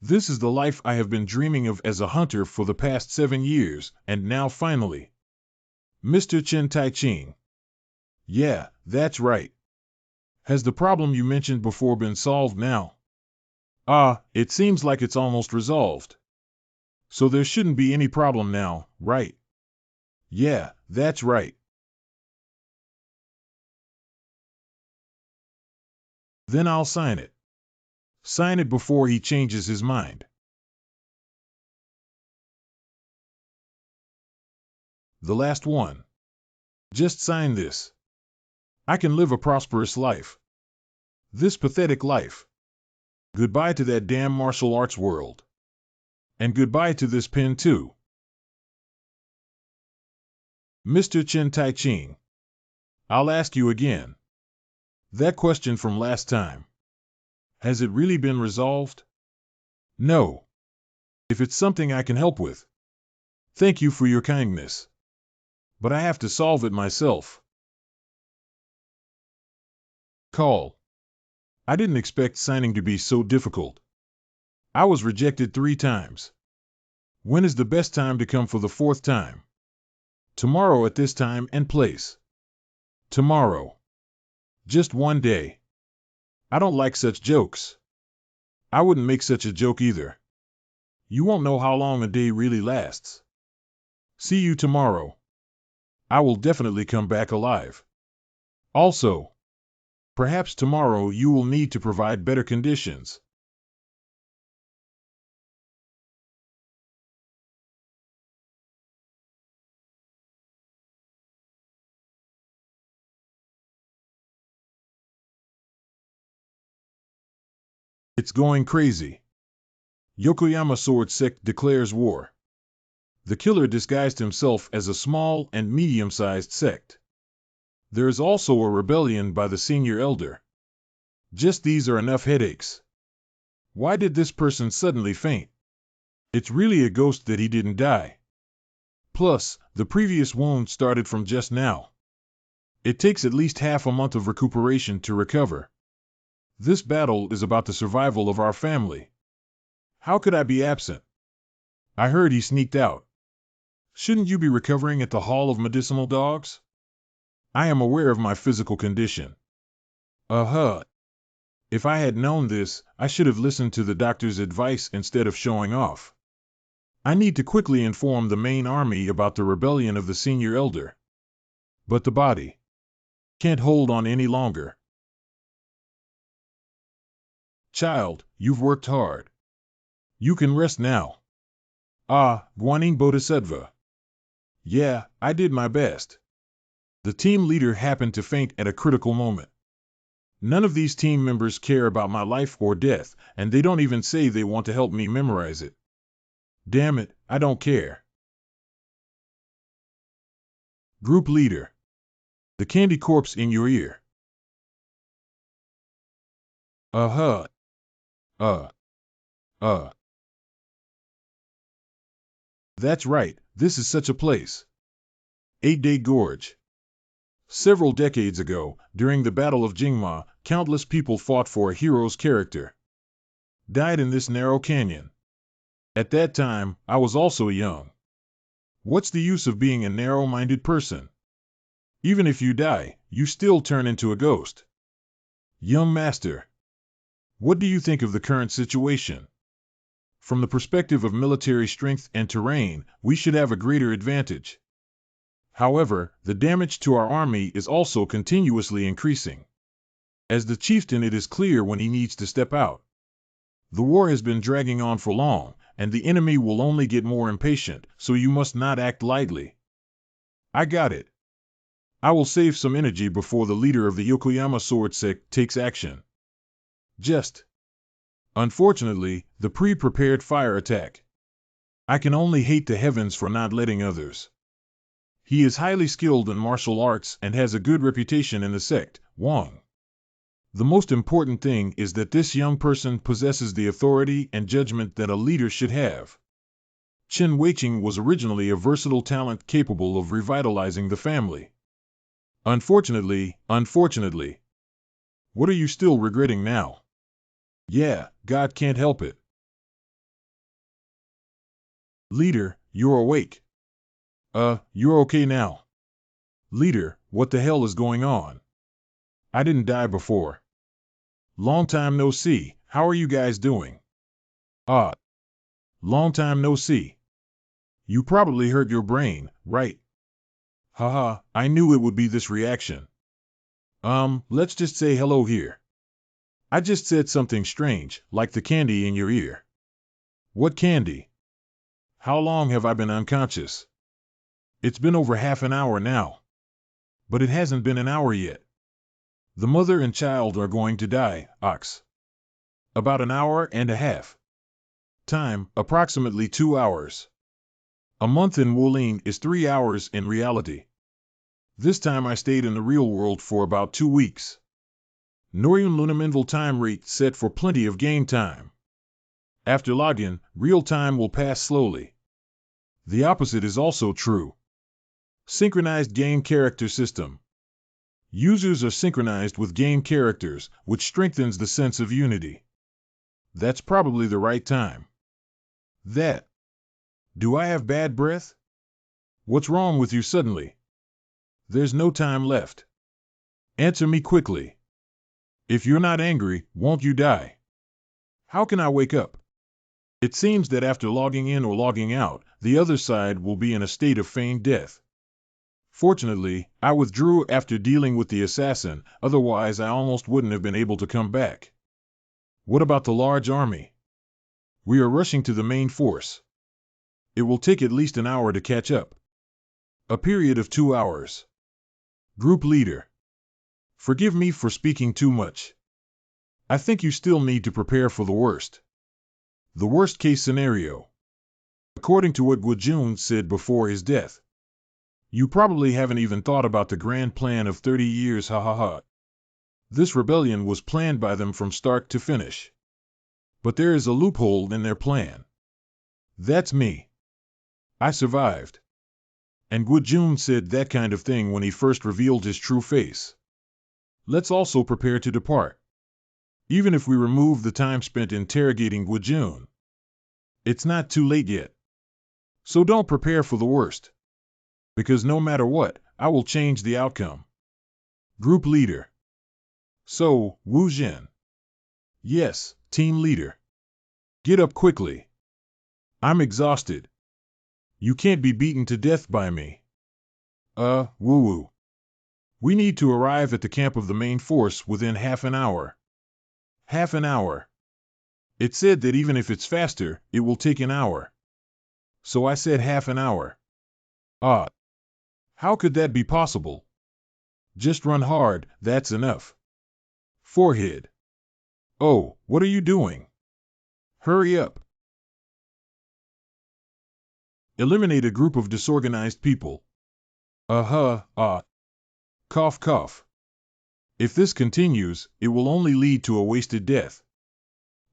This is the life I have been dreaming of as a hunter for the past 7 years, and now finally. Mr. Chen Taiqing. Yeah, that's right. Has the problem you mentioned before been solved now? It seems like it's almost resolved. So there shouldn't be any problem now, right? Yeah, that's right. Then I'll sign it. Sign it before he changes his mind. The last one. Just sign this. I can live a prosperous life. This pathetic life. Goodbye to that damn martial arts world. And goodbye to this pen too. Mr. Chen Tai Ching, I'll ask you again. That question from last time. Has it really been resolved? No. If it's something I can help with, thank you for your kindness. But I have to solve it myself. Call. I didn't expect signing to be so difficult. I was rejected 3 times. When is the best time to come for the 4th time? Tomorrow at this time and place. Tomorrow. Just one day. I don't like such jokes. I wouldn't make such a joke either. You won't know how long a day really lasts. See you tomorrow. I will definitely come back alive. Also, perhaps tomorrow you will need to provide better conditions. It's going crazy. Yokoyama Sword Sect declares war. The killer disguised himself as a small and medium-sized sect. There is also a rebellion by the senior elder. Just these are enough headaches. Why did this person suddenly faint? It's really a ghost that he didn't die. Plus, the previous wound started from just now. It takes at least half a month of recuperation to recover. This battle is about the survival of our family. How could I be absent? I heard he sneaked out. Shouldn't you be recovering at the Hall of Medicinal Dogs? I am aware of my physical condition. If I had known this, I should have listened to the doctor's advice instead of showing off. I need to quickly inform the main army about the rebellion of the senior elder. But the body can't hold on any longer. Child, you've worked hard. You can rest now. Guanyin Bodhisattva. Yeah, I did my best. The team leader happened to faint at a critical moment. None of these team members care about my life or death, and they don't even say they want to help me memorize it. Damn it, I don't care. Group leader. The candy corpse in your ear. Uh. That's right, this is such a place. 8-Day Gorge. Several decades ago, during the Battle of Jingma, countless people fought for a hero's character. Died in this narrow canyon. At that time, I was also young. What's the use of being a narrow-minded person? Even if you die, you still turn into a ghost. Young master, what do you think of the current situation? From the perspective of military strength and terrain, we should have a greater advantage. However, the damage to our army is also continuously increasing. As the chieftain, it is clear when he needs to step out. The war has been dragging on for long, and the enemy will only get more impatient, so you must not act lightly. I got it. I will save some energy before the leader of the Yokoyama Sword Sect takes action. Unfortunately, the pre-prepared fire attack. I can only hate the heavens for not letting others. He is highly skilled in martial arts and has a good reputation in the sect, Wang. The most important thing is that this young person possesses the authority and judgment that a leader should have. Chen Weiqing was originally a versatile talent capable of revitalizing the family. Unfortunately. What are you still regretting now? Yeah, God can't help it. Leader, you're awake. You're okay now. Leader, what the hell is going on? I didn't die before. Long time no see, How are you guys doing? Ah, long time no see. You probably hurt your brain, right? Haha, I knew it would be this reaction. Let's just say hello here. I just said something strange, like the candy in your ear. What candy? How long have I been unconscious? It's been over half an hour now. But it hasn't been an hour yet. The mother and child are going to die, Ox. About an hour and a half. Time, approximately 2 hours. A month in Wolene is 3 hours in reality. This time I stayed in the real world for about 2 weeks. Noryun Lunaminval time rate set for plenty of game time. After login, real time will pass slowly. The opposite is also true. Synchronized game character system. Users are synchronized with game characters, which strengthens the sense of unity. That's probably the right time. Do I have bad breath? What's wrong with you suddenly? There's no time left. Answer me quickly. If you're not angry, won't you die? How can I wake up? It seems that after logging in or logging out, the other side will be in a state of feigned death. Fortunately, I withdrew after dealing with the assassin, otherwise I almost wouldn't have been able to come back. What about the large army? We are rushing to the main force. It will take at least an hour to catch up. A period of 2 hours. Group leader. Forgive me for speaking too much. I think you still need to prepare for the worst. The worst case scenario. According to what Guojun said before his death. You probably haven't even thought about the grand plan of 30 years, ha ha ha. This rebellion was planned by them from start to finish. But there is a loophole in their plan. That's me. I survived. And Guojun said that kind of thing when he first revealed his true face. Let's also prepare to depart. Even if we remove the time spent interrogating Guojun. It's not too late yet. So don't prepare for the worst. Because no matter what, I will change the outcome. Group leader. So, Wu Jin. Yes, team leader. Get up quickly. I'm exhausted. You can't be beaten to death by me. Woo-woo. We need to arrive at the camp of the main force within half an hour. Half an hour. It said that even if it's faster, it will take an hour. So I said half an hour. How could that be possible? Just run hard, that's enough. Forehead. Oh, what are you doing? Hurry up. Eliminate a group of disorganized people. Cough, cough. If this continues, it will only lead to a wasted death.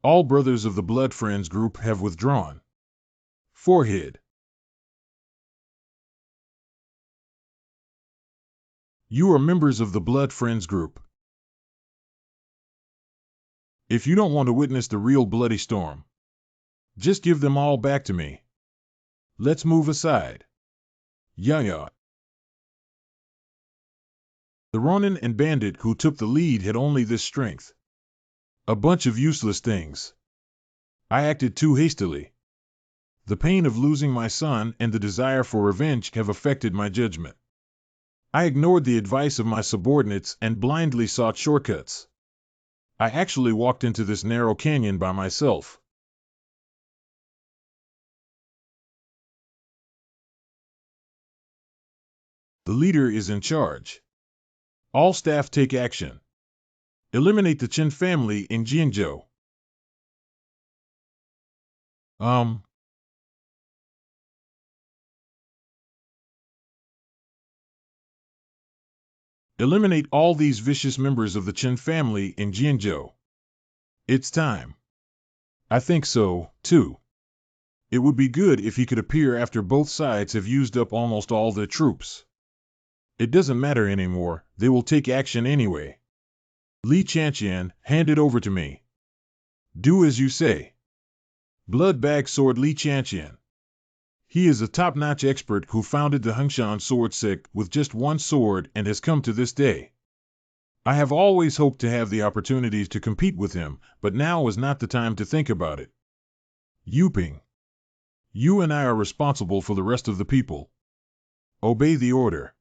All brothers of the Blood Friends group have withdrawn. Forehead. You are members of the Blood Friends group. If you don't want to witness the real bloody storm, just give them all back to me. Let's move aside. Yeah. The Ronin and Bandit who took the lead had only this strength. A bunch of useless things. I acted too hastily. The pain of losing my son and the desire for revenge have affected my judgment. I ignored the advice of my subordinates and blindly sought shortcuts. I actually walked into this narrow canyon by myself. The leader is in charge. All staff take action. Eliminate the Chen family in Jianzhou. Eliminate all these vicious members of the Chen family in Jianzhou. It's time. I think so, too. It would be good if he could appear after both sides have used up almost all their troops. It doesn't matter anymore, they will take action anyway. Li Chanqian, hand it over to me. Do as you say. Blood Bag Sword Li Chanqian. He is a top-notch expert who founded the Hengshan Sword Sect with just one sword and has come to this day. I have always hoped to have the opportunity to compete with him, but now is not the time to think about it. Yuping. You and I are responsible for the rest of the people. Obey the order.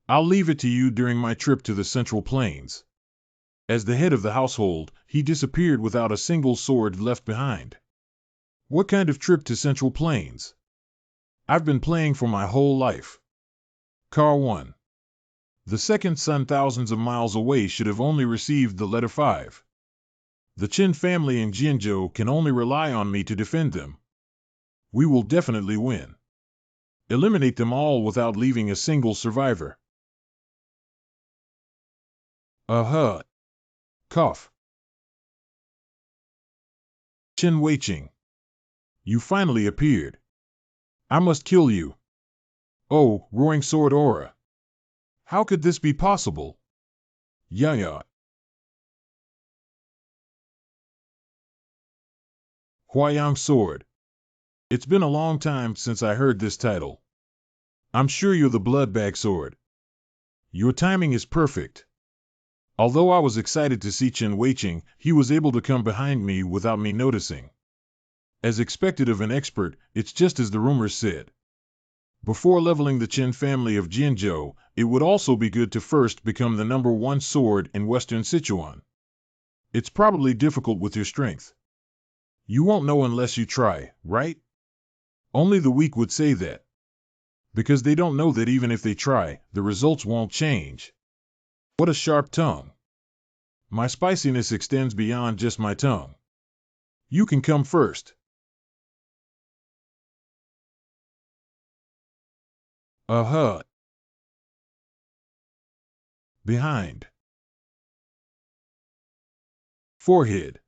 I'll leave it to you during my trip to the Central Plains. As the head of the household, he disappeared without a single sword left behind. What kind of trip to Central Plains? I've been playing for my whole life. Car 1. The second son thousands of miles away should have only received the letter 5. The Qin family in Jianzhou can only rely on me to defend them. We will definitely win. Eliminate them all without leaving a single survivor. Cough. Qin Weiqing. You finally appeared. I must kill you. Oh, roaring sword aura. How could this be possible? Ya. Huayang sword. It's been a long time since I heard this title. I'm sure you're the bloodbag sword. Your timing is perfect. Although I was excited to see Qin Weiqing, he was able to come behind me without me noticing. As expected of an expert, it's just as the rumors said. Before leveling the Qin family of Jianzhou, it would also be good to first become the #1 sword in Western Sichuan. It's probably difficult with your strength. You won't know unless you try, right? Only the weak would say that. Because they don't know that even if they try, the results won't change. What a sharp tongue. My spiciness extends beyond just my tongue. You can come first. Behind. Forehead.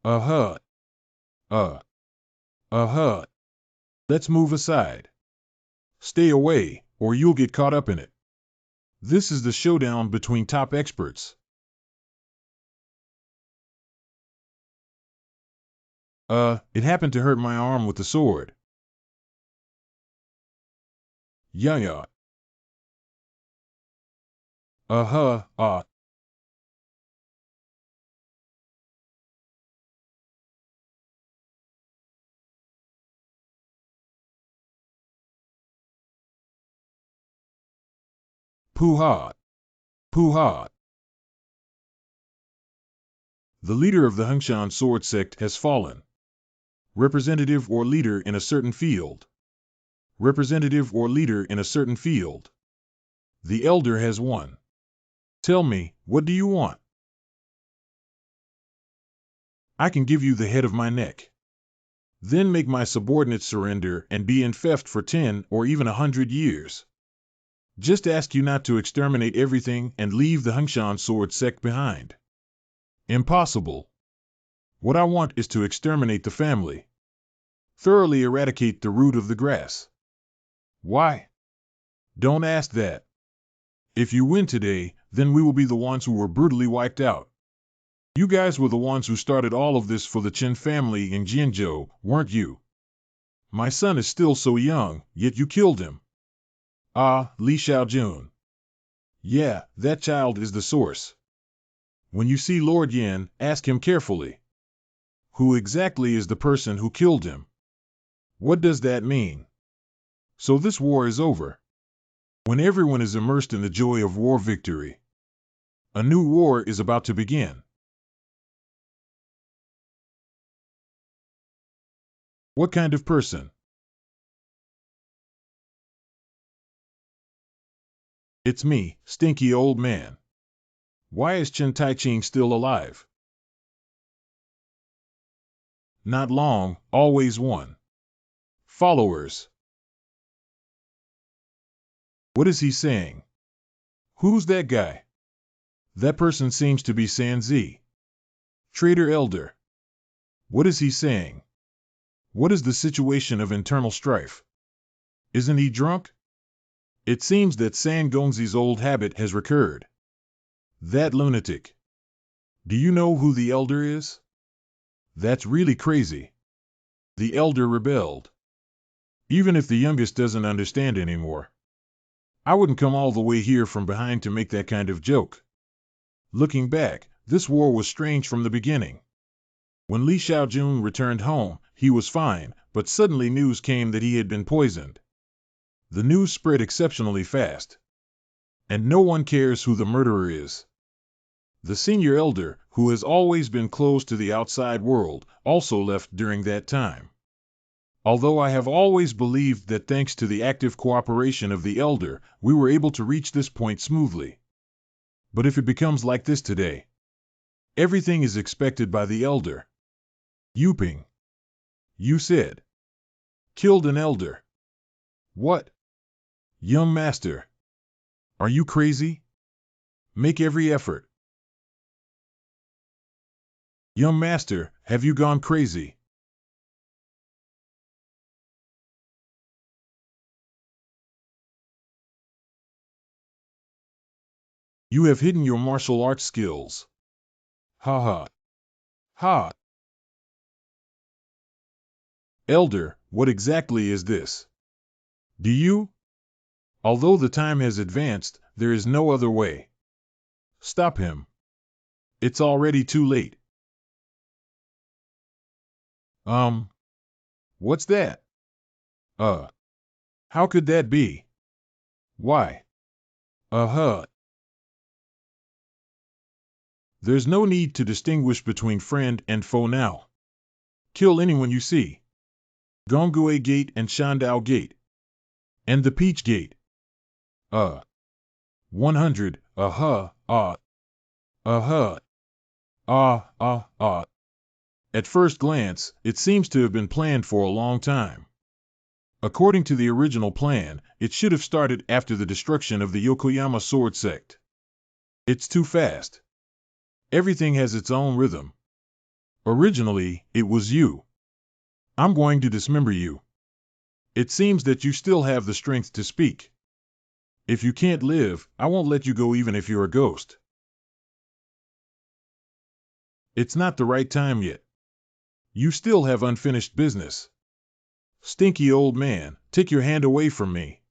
Uh. Let's move aside. Stay away, or you'll get caught up in it. This is the showdown between top experts. It happened to hurt my arm with the sword. Ya. Poo-ha. Poo-ha. The leader of the Hengshan sword sect has fallen. Representative or leader in a certain field. Representative or leader in a certain field. The elder has won. Tell me, what do you want? I can give you the head of my neck. Then make my subordinates surrender and be in theft for 10 or even 100 years. Just ask you not to exterminate everything and leave the Hengshan sword sect behind. Impossible. What I want is to exterminate the family. Thoroughly eradicate the root of the grass. Why? Don't ask that. If you win today, then we will be the ones who were brutally wiped out. You guys were the ones who started all of this for the Qin family in Jianzhou, weren't you? My son is still so young, yet you killed him. Ah, Li Xiaojun. Yeah, that child is the source. When you see Lord Yan, ask him carefully. Who exactly is the person who killed him? What does that mean? So this war is over. When everyone is immersed in the joy of war victory. A new war is about to begin. What kind of person? It's me, stinky old man. Why is Chen Taiqing still alive? Not long, always one. Followers. What is he saying? Who's that guy? That person seems to be Sanzi. Traitor Elder. What is he saying? What is the situation of internal strife? Isn't he drunk? It seems that San Gongzi's old habit has recurred. That lunatic. Do you know who the elder is? That's really crazy. The elder rebelled. Even if the youngest doesn't understand anymore. I wouldn't come all the way here from behind to make that kind of joke. Looking back, this war was strange from the beginning. When Li Xiaojun returned home, he was fine, but suddenly news came that he had been poisoned. The news spread exceptionally fast. And no one cares who the murderer is. The senior elder, who has always been close to the outside world, also left during that time. Although I have always believed that thanks to the active cooperation of the elder, we were able to reach this point smoothly. But if it becomes like this today, everything is expected by the elder. Yuping. You said. Killed an elder. What? Young master. Are you crazy? Make every effort. Young master, have you gone crazy? You have hidden your martial arts skills. Ha ha. Ha. Elder, what exactly is this? Do you? Although the time has advanced, there is no other way. Stop him. It's already too late. What's that? How could that be? Why? Uh-huh. There's no need to distinguish between friend and foe now. Kill anyone you see. Gonggui Gate and Shandao Gate. And the Peach Gate. 100, uh-huh, uh-huh, At first glance, it seems to have been planned for a long time. According to the original plan, it should have started after the destruction of the Yokoyama sword sect. It's too fast. Everything has its own rhythm. Originally, it was you. I'm going to dismember you. It seems that you still have the strength to speak. If you can't live, I won't let you go even if you're a ghost. It's not the right time yet. You still have unfinished business. Stinky old man, take your hand away from me.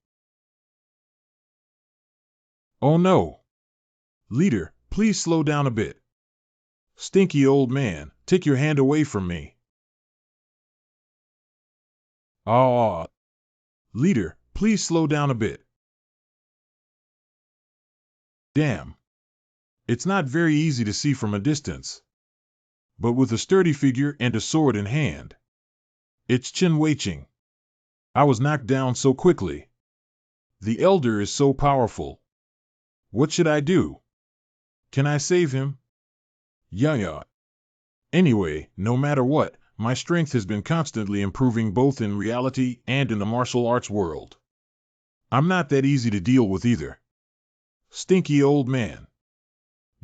Oh no. Leader, please slow down a bit. Stinky old man, take your hand away from me. Ah. Leader, please slow down a bit. Damn. It's not very easy to see from a distance. But with a sturdy figure and a sword in hand. It's Chen Weiqing. I was knocked down so quickly. The elder is so powerful. What should I do? Can I save him? Yeah. Anyway, no matter what, my strength has been constantly improving both in reality and in the martial arts world. I'm not that easy to deal with either. Stinky old man.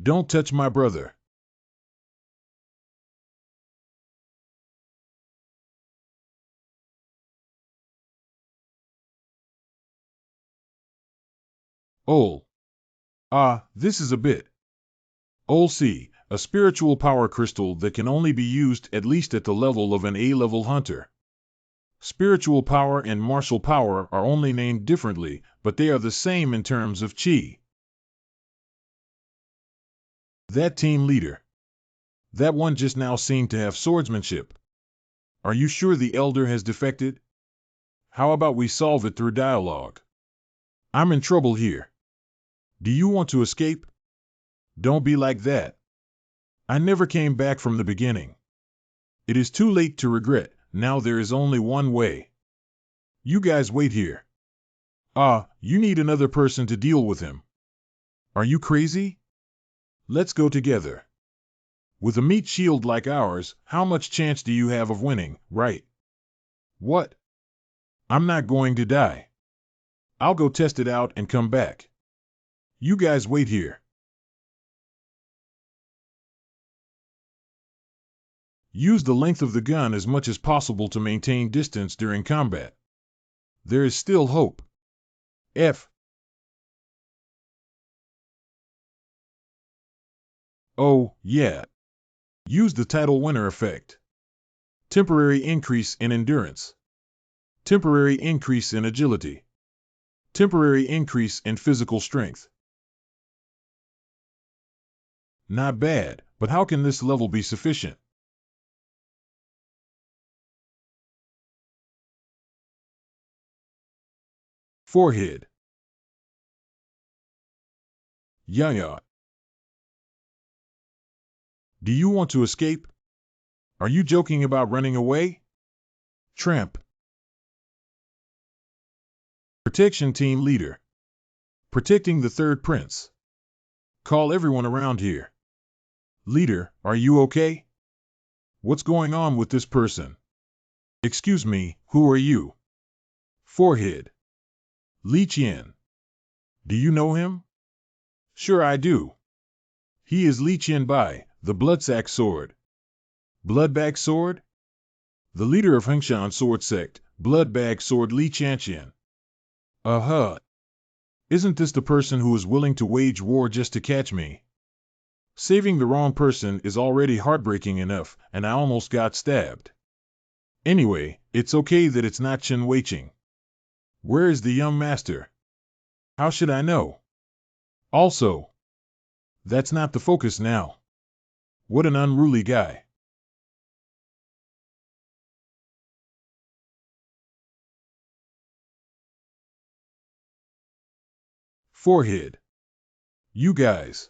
Don't touch my brother. Oh. This is a bit. Olsi, a spiritual power crystal that can only be used at least at the level of an A-level hunter. Spiritual power and martial power are only named differently, but they are the same in terms of chi. That team leader. That one just now seemed to have swordsmanship. Are you sure the elder has defected? How about we solve it through dialogue? I'm in trouble here. Do you want to escape? Don't be like that. I never came back from the beginning. It is too late to regret. Now there is only one way. You guys wait here. You need another person to deal with him. Are you crazy? Let's go together. With a meat shield like ours, how much chance do you have of winning, right? What? I'm not going to die. I'll go test it out and come back. You guys wait here. Use the length of the gun as much as possible to maintain distance during combat. There is still hope. F. Oh, yeah. Use the title winner effect. Temporary increase in endurance. Temporary increase in agility. Temporary increase in physical strength. Not bad, but how can this level be sufficient? Forehead. Yaya. Do you want to escape? Are you joking about running away? Tramp. Protection team leader. Protecting the third prince. Call everyone around here. Leader, are you okay? What's going on with this person? Excuse me, who are you? Forehead. Li Qian. Do you know him? Sure I do. He is Li Qianbai, the Bloodsack Sword. Bloodbag Sword? The leader of Hengshan Sword Sect, Bloodbag Sword Li Qianqian. Isn't this the person who is willing to wage war just to catch me? Saving the wrong person is already heartbreaking enough, and I almost got stabbed. Anyway, it's okay that it's not Chen Weiqing. Where is the young master? How should I know? Also, that's not the focus now. What an unruly guy. Forehead. You guys.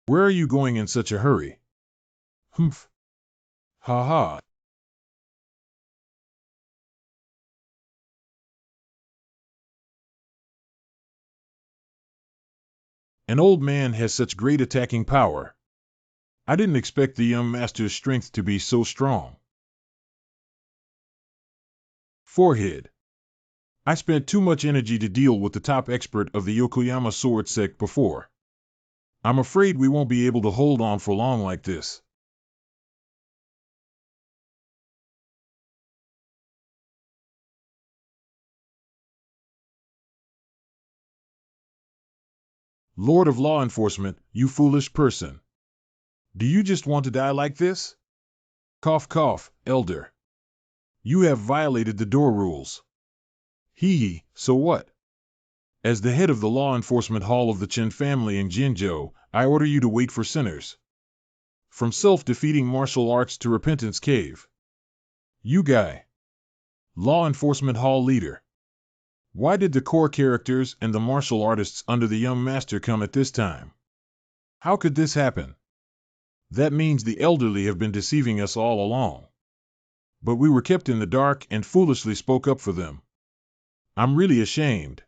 Where are you going in such a hurry? Humph. Ha ha. An old man has such great attacking power. I didn't expect the young master's strength to be so strong. Forehead. I spent too much energy to deal with the top expert of the Yokoyama sword sect before. I'm afraid we won't be able to hold on for long like this. Lord of Law Enforcement, you foolish person. Do you just want to die like this? Cough cough, elder. You have violated the door rules. Hee, so what? As the head of the law enforcement hall of the Chen family in Jinzhou, I order you to wait for sinners. From self-defeating martial arts to repentance cave. You guy. Law enforcement hall leader. Why did the core characters and the martial artists under the young master come at this time? How could this happen? That means the elderly have been deceiving us all along. But we were kept in the dark and foolishly spoke up for them. I'm really ashamed.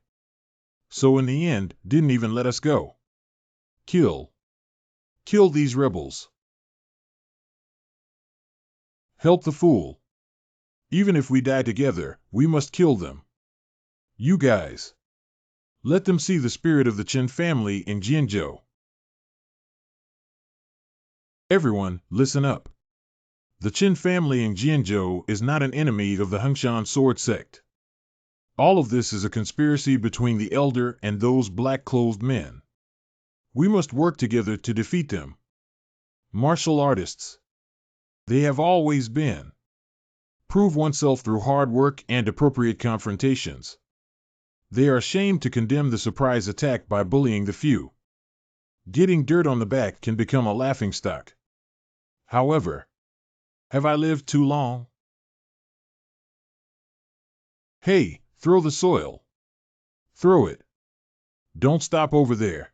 So in the end, didn't even let us go. Kill. Kill these rebels. Help the fool. Even if we die together, we must kill them. You guys. Let them see the spirit of the Chen family in Jinzhou. Everyone, listen up. The Chen family in Jinzhou is not an enemy of the Hengshan sword sect. All of this is a conspiracy between the elder and those black-clothed men. We must work together to defeat them. Martial artists. They have always been. Prove oneself through hard work and appropriate confrontations. They are ashamed to condemn the surprise attack by bullying the few. Getting dirt on the back can become a laughingstock. However, have I lived too long? Hey, throw the soil. Throw it. Don't stop over there.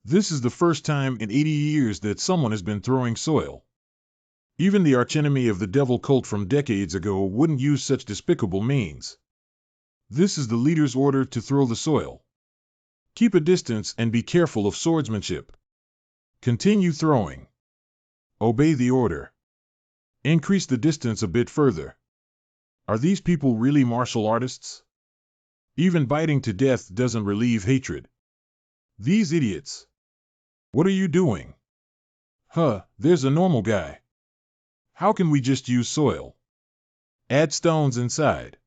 This is the first time in 80 years that someone has been throwing soil. Even the archenemy of the devil cult from decades ago wouldn't use such despicable means. This is the leader's order to throw the soil. Keep a distance and be careful of swordsmanship. Continue throwing. Obey the order. Increase the distance a bit further. Are these people really martial artists? Even biting to death doesn't relieve hatred. These idiots. What are you doing? There's a normal guy. How can we just use soil? Add stones inside.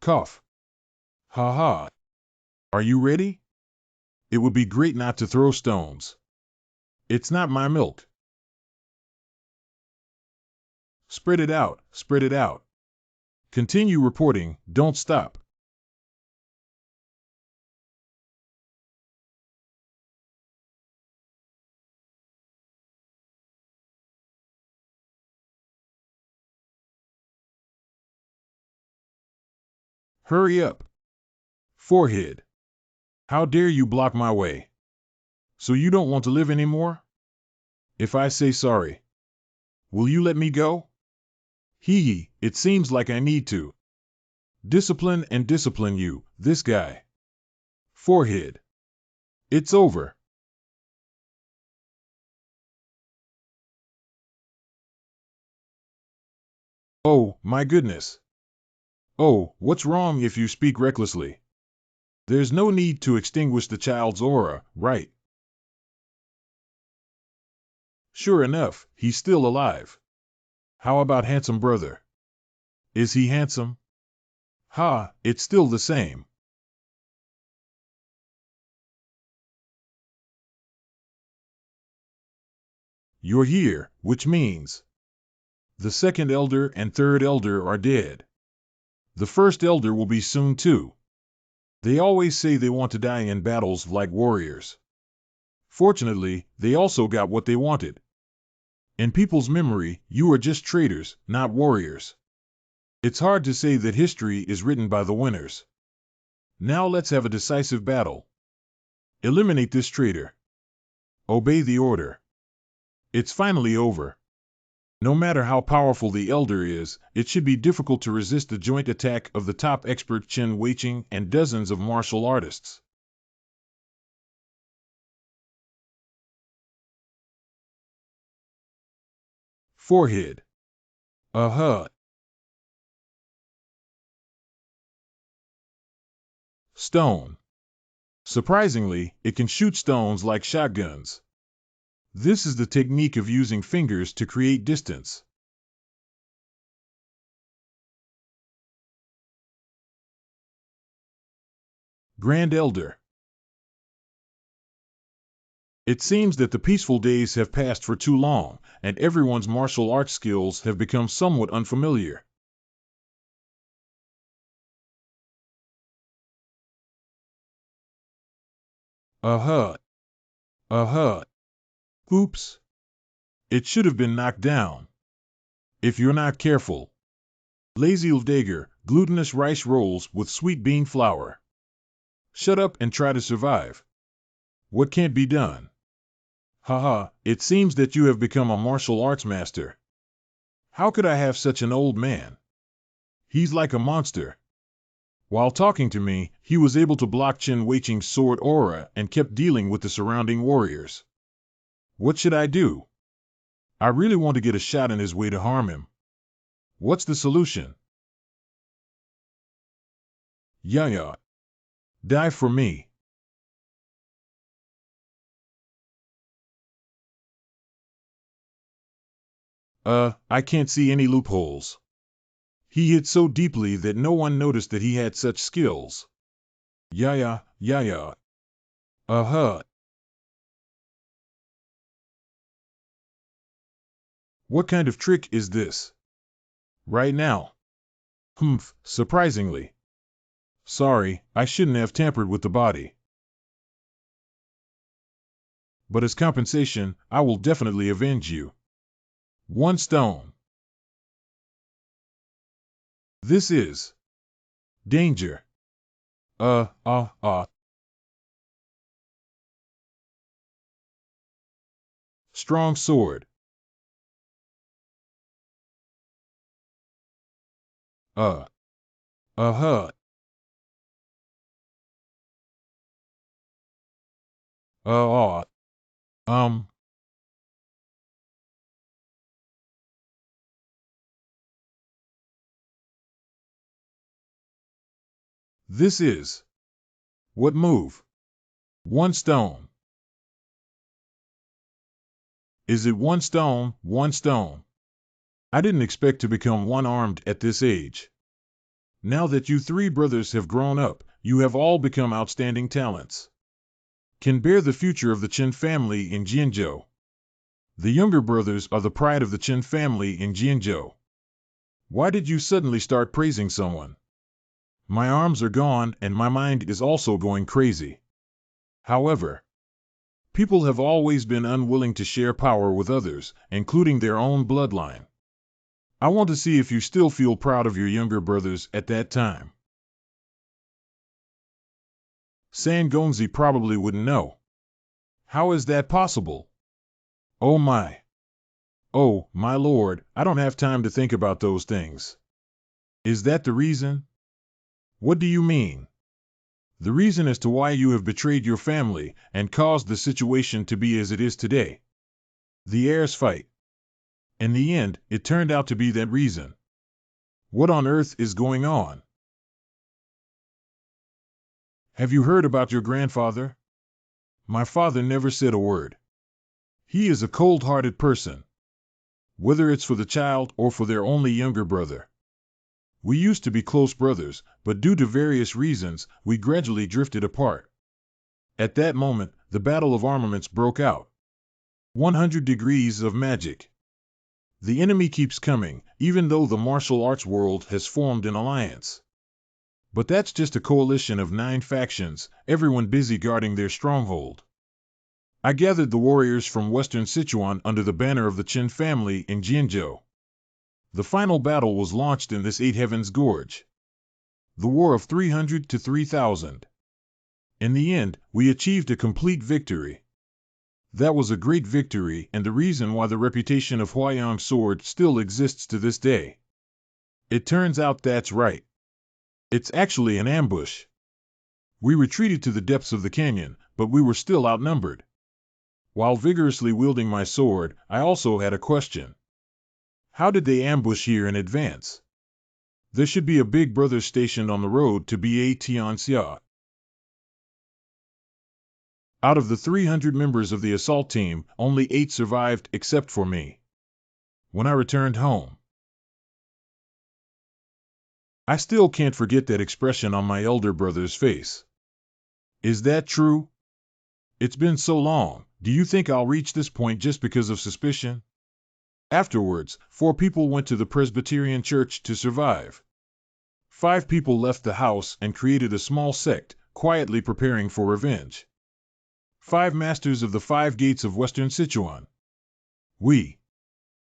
Cough. Ha ha. Are you ready? It would be great not to throw stones. It's not my milk. Spread it out, spread it out. Continue reporting, don't stop. Hurry up. Forehead. How dare you block my way? So you don't want to live anymore? If I say sorry, will you let me go? Hee, it seems like I need to. Discipline and discipline you, this guy. Forehead. It's over. Oh, my goodness. Oh, what's wrong if you speak recklessly? There's no need to extinguish the child's aura, right? Sure enough, he's still alive. How about handsome brother? Is he handsome? Ha, it's still the same. You're here, which means the second elder and third elder are dead. The first elder will be soon too. They always say they want to die in battles like warriors. Fortunately, they also got what they wanted. In people's memory, you are just traitors, not warriors. It's hard to say that history is written by the winners. Now let's have a decisive battle. Eliminate this traitor. Obey the order. It's finally over. No matter how powerful the elder is, it should be difficult to resist the joint attack of the top expert Chen Weiqing and dozens of martial artists. Forehead. Stone. Surprisingly, it can shoot stones like shotguns. This is the technique of using fingers to create distance. Grand Elder. It seems that the peaceful days have passed for too long, and everyone's martial arts skills have become somewhat unfamiliar. Uh-huh. Uh-huh. Oops. It should have been knocked down. If you're not careful. Lazy Dagger, glutinous rice rolls with sweet bean flour. Shut up and try to survive. What can't be done? Haha, it seems that you have become a martial arts master. How could I have such an old man? He's like a monster. While talking to me, he was able to block Chen Weiqing's sword aura and kept dealing with the surrounding warriors. What should I do? I really want to get a shot in his way to harm him. What's the solution? Yeah. Die for me. I can't see any loopholes. He hit so deeply that no one noticed that he had such skills. Yeah. Uh-huh. What kind of trick is this? Right now. Humph, surprisingly. Sorry, I shouldn't have tampered with the body. But as compensation, I will definitely avenge you. 1 stone. This is danger. Strong sword. Uh-huh. Uh, um, this is what move? 1 stone. Is it 1 stone, 1 stone? I didn't expect to become one-armed at this age. Now that you 3 brothers have grown up, you have all become outstanding talents. can bear the future of the Chen family in Jianzhou. The younger brothers are the pride of the Chen family in Jianzhou. Why did you suddenly start praising someone? My arms are gone and my mind is also going crazy. However, people have always been unwilling to share power with others, including their own bloodline. I want to see if you still feel proud of your younger brothers at that time. San Gongzi probably wouldn't know. How is that possible? Oh my. Oh, my lord, I don't have time to think about those things. Is that the reason? What do you mean? The reason as to why you have betrayed your family and caused the situation to be as it is today. The heirs fight. In the end, it turned out to be that reason. What on earth is going on? Have you heard about your grandfather? My father never said a word. He is a cold-hearted person. Whether it's for the child or for their only younger brother. We used to be close brothers, but due to various reasons, we gradually drifted apart. At that moment, the battle of armaments broke out. 100 degrees of magic. The enemy keeps coming, even though the martial arts world has formed an alliance. But that's just a coalition of 9 factions, everyone busy guarding their stronghold. I gathered the warriors from western Sichuan under the banner of the Qin family in Jianzhou. The final battle was launched in this Eight Heavens Gorge. The war of 300 to 3,000. In the end, we achieved a complete victory. That was a great victory and the reason why the reputation of Huayang sword still exists to this day. It turns out that's right. It's actually an ambush. We retreated to the depths of the canyon, but we were still outnumbered. While vigorously wielding my sword, I also had a question. How did they ambush here in advance? There should be a big brother stationed on the road to Ba Tianxia. Out of the 300 members of the assault team, only 8 survived except for me. When I returned home, I still can't forget that expression on my elder brother's face. Is that true? It's been so long. Do you think I'll reach this point just because of suspicion? Afterwards, 4 people went to the Presbyterian church to survive. 5 people left the house and created a small sect, quietly preparing for revenge. 5 masters of the 5 gates of western Sichuan. We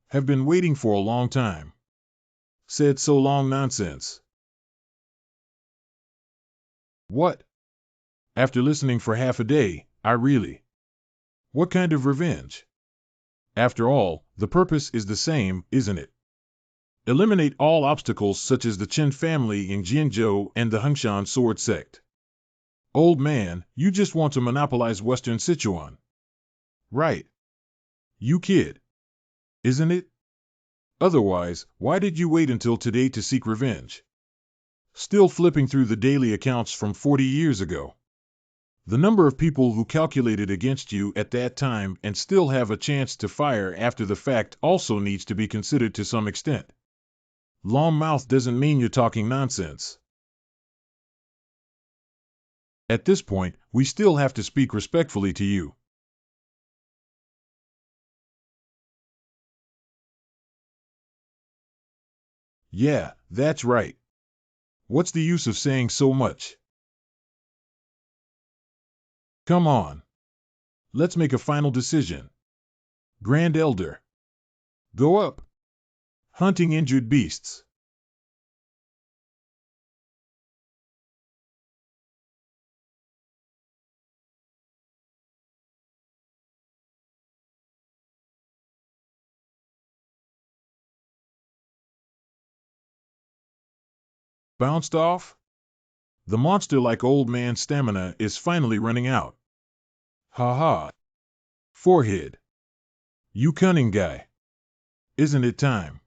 have been waiting for a long time. Said so long nonsense. What? After listening for half a day, I really... What kind of revenge? After all, the purpose is the same, isn't it? Eliminate all obstacles such as the Qin family in Jianzhou and the Hengshan sword sect. Old man, you just want to monopolize western Sichuan. Right. You kid. Isn't it? Otherwise, why did you wait until today to seek revenge? Still flipping through the daily accounts from 40 years ago. The number of people who calculated against you at that time and still have a chance to fire after the fact also needs to be considered to some extent. Long mouth doesn't mean you're talking nonsense. At this point, we still have to speak respectfully to you. Yeah, that's right. What's the use of saying so much? Come on. Let's make a final decision. Grand Elder. Go up. Hunting injured beasts. Bounced off? The monster-like old man's stamina is finally running out. Ha ha. Forehead. You cunning guy. Isn't it time?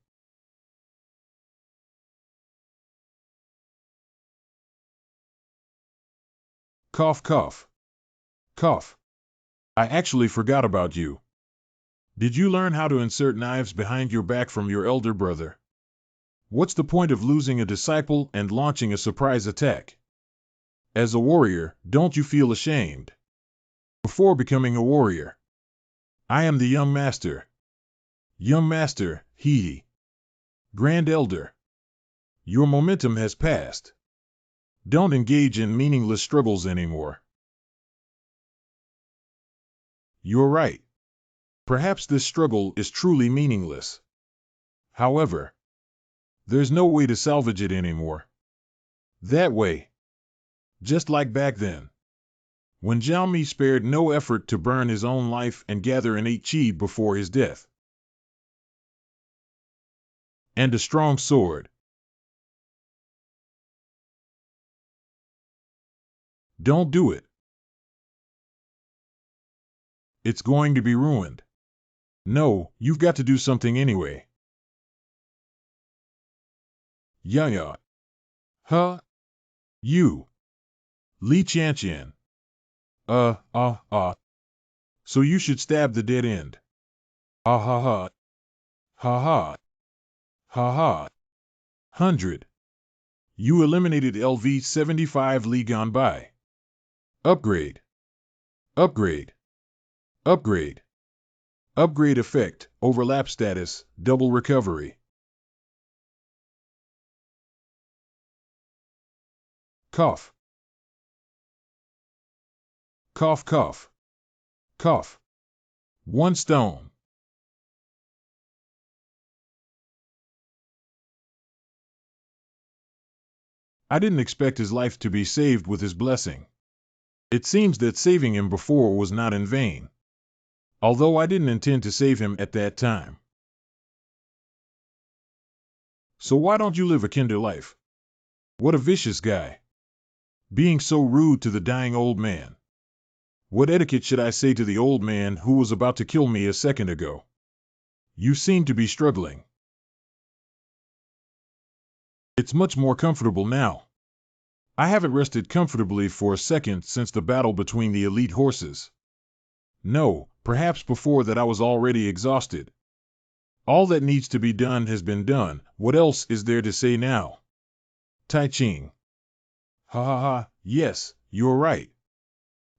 Cough cough. Cough. I actually forgot about you. Did you learn how to insert knives behind your back from your elder brother? What's the point of losing a disciple and launching a surprise attack? As a warrior, don't you feel ashamed? before becoming a warrior. I am the young master. Young master, he. Grand elder. Your momentum has passed. Don't engage in meaningless struggles anymore. You're right. Perhaps this struggle is truly meaningless. However, there's no way to salvage it anymore. That way. Just like back then. When Jiao Mi spared no effort to burn his own life and gather an 8 chi before his death. And a strong sword. Don't do it. It's going to be ruined. No, you've got to do something anyway. Yeah. Huh? You. Li Qianqian. So you should stab the dead end. Ha ha ha. Ha ha. Ha ha. 100. You eliminated LV 75 Li gone by. Upgrade. Upgrade. Upgrade. Upgrade effect, overlap status, double recovery. Cough. Cough, cough. Cough. 1 stone. I didn't expect his life to be saved with his blessing. It seems that saving him before was not in vain. Although I didn't intend to save him at that time. So why don't you live a kinder life? What a vicious guy. Being so rude to the dying old man. What etiquette should I say to the old man who was about to kill me a second ago? You seem to be struggling. It's much more comfortable now. I haven't rested comfortably for a second since the battle between the elite horses. No, perhaps before that I was already exhausted. All that needs to be done has been done. What else is there to say now? Tai Ching. Ha ha ha, yes, you're right.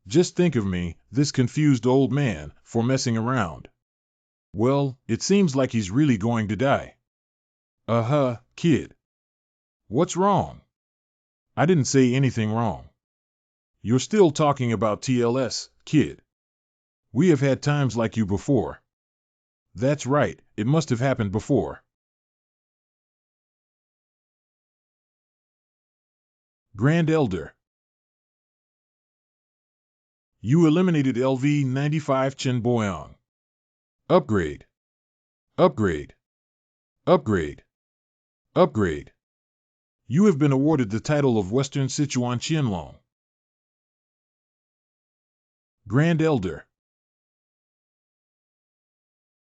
Just think of me, this confused old man, for messing around. Well, it seems like he's really going to die. Kid. What's wrong? I didn't say anything wrong. You're still talking about TLS, kid. We have had times like you before. That's right, it must have happened before. Grand Elder. You eliminated LV 95 Chen Boyang. Upgrade. Upgrade. Upgrade. Upgrade. You have been awarded the title of Western Sichuan Qianlong. Grand Elder.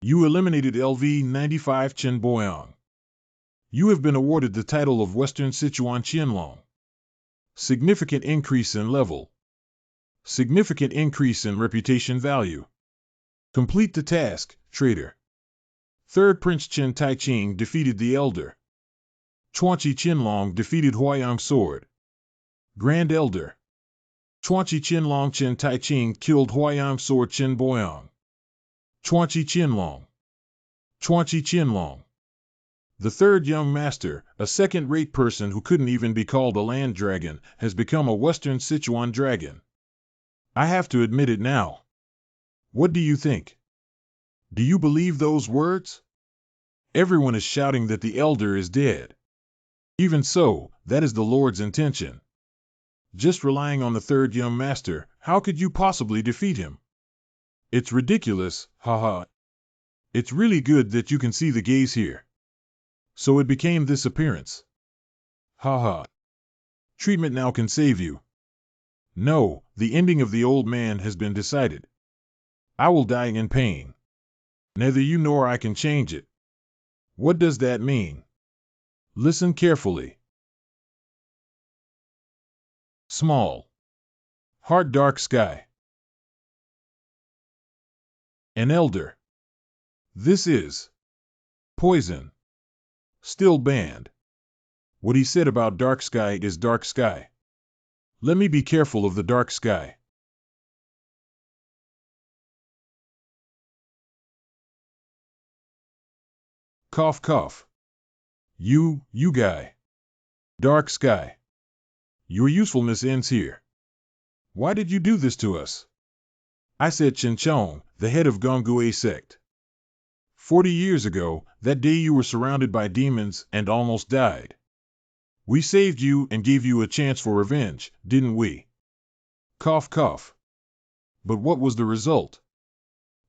You eliminated LV 95 Chen Boyang. You have been awarded the title of Western Sichuan Qianlong. Significant increase in level. Significant increase in reputation value. Complete the task, traitor. Third Prince Chen Taiqing defeated the Elder. Chuanqi Qianlong defeated Huayang Sword. Grand Elder. Chuanqi Qianlong Chen Taiqing killed Huayang Sword Chen Boyang. Chuanqi Qianlong. Chuanqi Qianlong. The third young master, a second-rate person who couldn't even be called a land dragon, has become a Western Sichuan dragon. I have to admit it now. What do you think? Do you believe those words? Everyone is shouting that the elder is dead. Even so, that is the Lord's intention. Just relying on the third young master, how could you possibly defeat him? It's ridiculous, haha. It's really good that you can see the gaze here. So it became this appearance. Haha. Treatment now can save you. No, the ending of the old man has been decided. I will die in pain. Neither you nor I can change it. What does that mean? Listen carefully. Small. Heart dark sky. An elder. This is poison. Still banned. What he said about dark sky is dark sky. Let me be careful of the dark sky. Cough, cough. You guy. Dark sky. Your usefulness ends here. Why did you do this to us? I said Chinchon, the head of Gonggue sect. 40 years ago, that day you were surrounded by demons and almost died. We saved you and gave you a chance for revenge, didn't we? Cough, cough. But what was the result?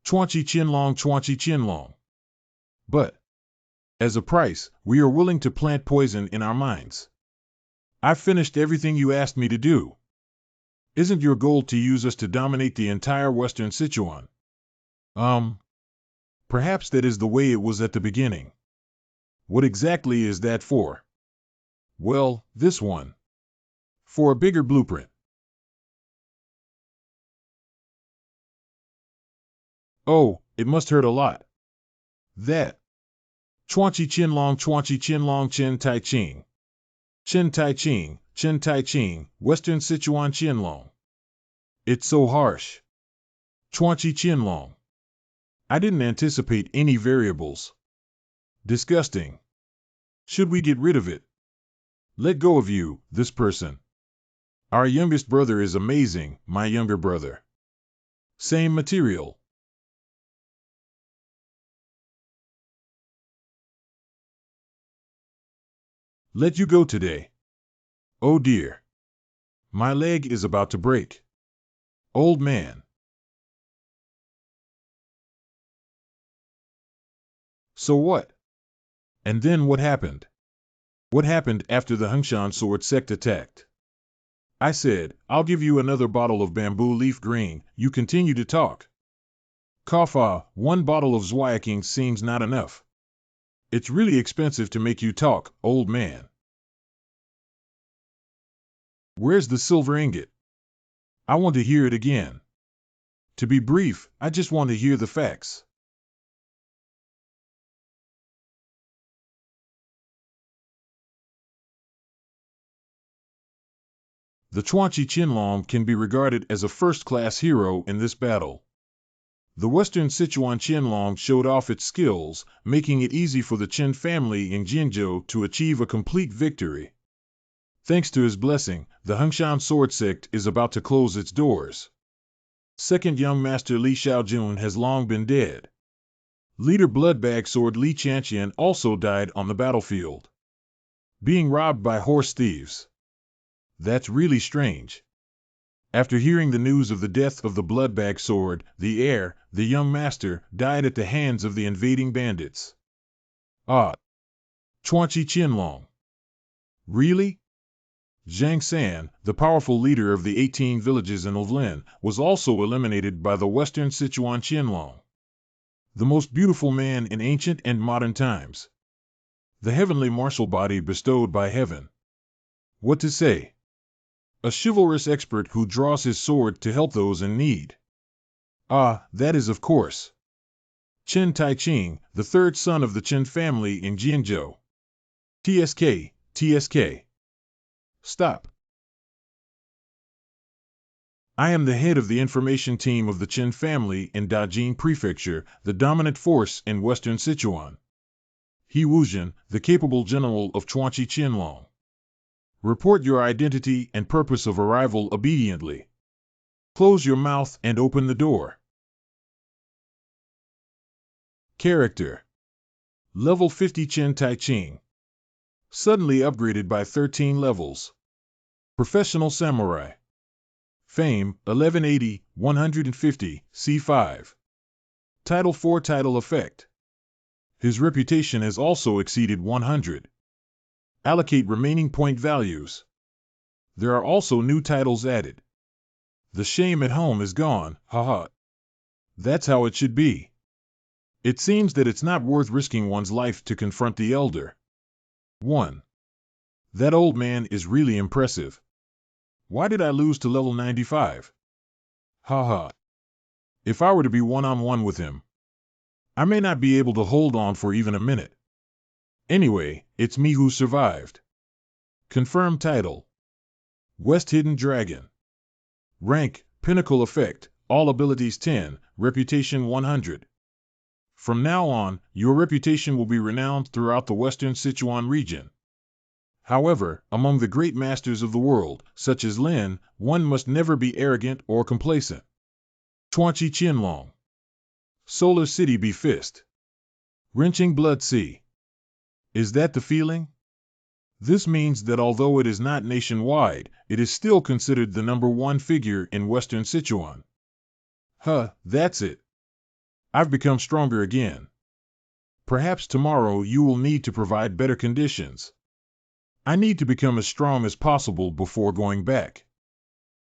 Chuanchi Chinlong. But, as a price, we are willing to plant poison in our minds. I finished everything you asked me to do. Isn't your goal to use us to dominate the entire Western Sichuan? Perhaps that is the way it was at the beginning. What exactly is that for? Well, this one. For a bigger blueprint. Oh, it must hurt a lot. That. Chuanchi Chinlong Chen Tai Ching. Chen Tai Ching, Western Sichuan Qianlong. It's so harsh. Chuanchi Qianlong. I didn't anticipate any variables. Disgusting. Should we get rid of it? Let go of you, this person. Our youngest brother is amazing, my younger brother. Same material. Let you go today. Oh dear. My leg is about to break. Old man. So what? And then what happened? What happened after the Hengshan sword sect attacked? I said, I'll give you another bottle of bamboo leaf green, you continue to talk. Kafa, one bottle of Zweiking seems not enough. It's really expensive to make you talk, old man. Where's the silver ingot? I want to hear it again. To be brief, I just want to hear the facts. The Chuanchi Qianlong can be regarded as a first-class hero in this battle. The Western Sichuan Qianlong showed off its skills, making it easy for the Qin family in Jinzhou to achieve a complete victory. Thanks to his blessing, the Hengshan sword sect is about to close its doors. Second young master Li Xiaojun has long been dead. Leader Bloodbag Sword Li Chanqian also died on the battlefield. Being robbed by horse thieves. That's really strange. After hearing the news of the death of the Bloodbag Sword, the heir, the young master, died at the hands of the invading bandits. Ah. Chuanchi Qianlong. Really? Zhang San, the powerful leader of the 18 villages in Ovlin, was also eliminated by the Western Sichuan Qianlong. The most beautiful man in ancient and modern times. The heavenly martial body bestowed by heaven. What to say? A chivalrous expert who draws his sword to help those in need. Ah, that is of course. Chen Taiching, the third son of the Chen family in Jinzhou. TSK. Stop. I am the head of the information team of the Chen family in Dajing Prefecture, the dominant force in Western Sichuan. He Wuzhen, the capable general of Chuanchi Qianlong. Report your identity and purpose of arrival obediently. Close your mouth and open the door. Character. Level 50 Chen Taiching. Suddenly upgraded by 13 levels. Professional Samurai. Fame, 1180, 150, C5. Title 4 Title Effect. His reputation has also exceeded 100. Allocate remaining point values. There are also new titles added. The shame at home is gone, haha. That's how it should be. It seems that it's not worth risking one's life to confront the elder. 1. That old man is really impressive. Why did I lose to level 95? Haha. If I were to be one-on-one with him, I may not be able to hold on for even a minute. Anyway, it's me who survived. Confirmed title. West Hidden Dragon. Rank, Pinnacle Effect, all abilities 10, reputation 100. From now on, your reputation will be renowned throughout the Western Sichuan region. However, among the great masters of the world, such as Lin, one must never be arrogant or complacent. Tuanchi Qianlong. Solar City be fist. Wrenching blood sea. Is that the feeling? This means that although it is not nationwide, it is still considered the #1 figure in Western Sichuan. That's it. I've become stronger again. Perhaps tomorrow you will need to provide better conditions. I need to become as strong as possible before going back.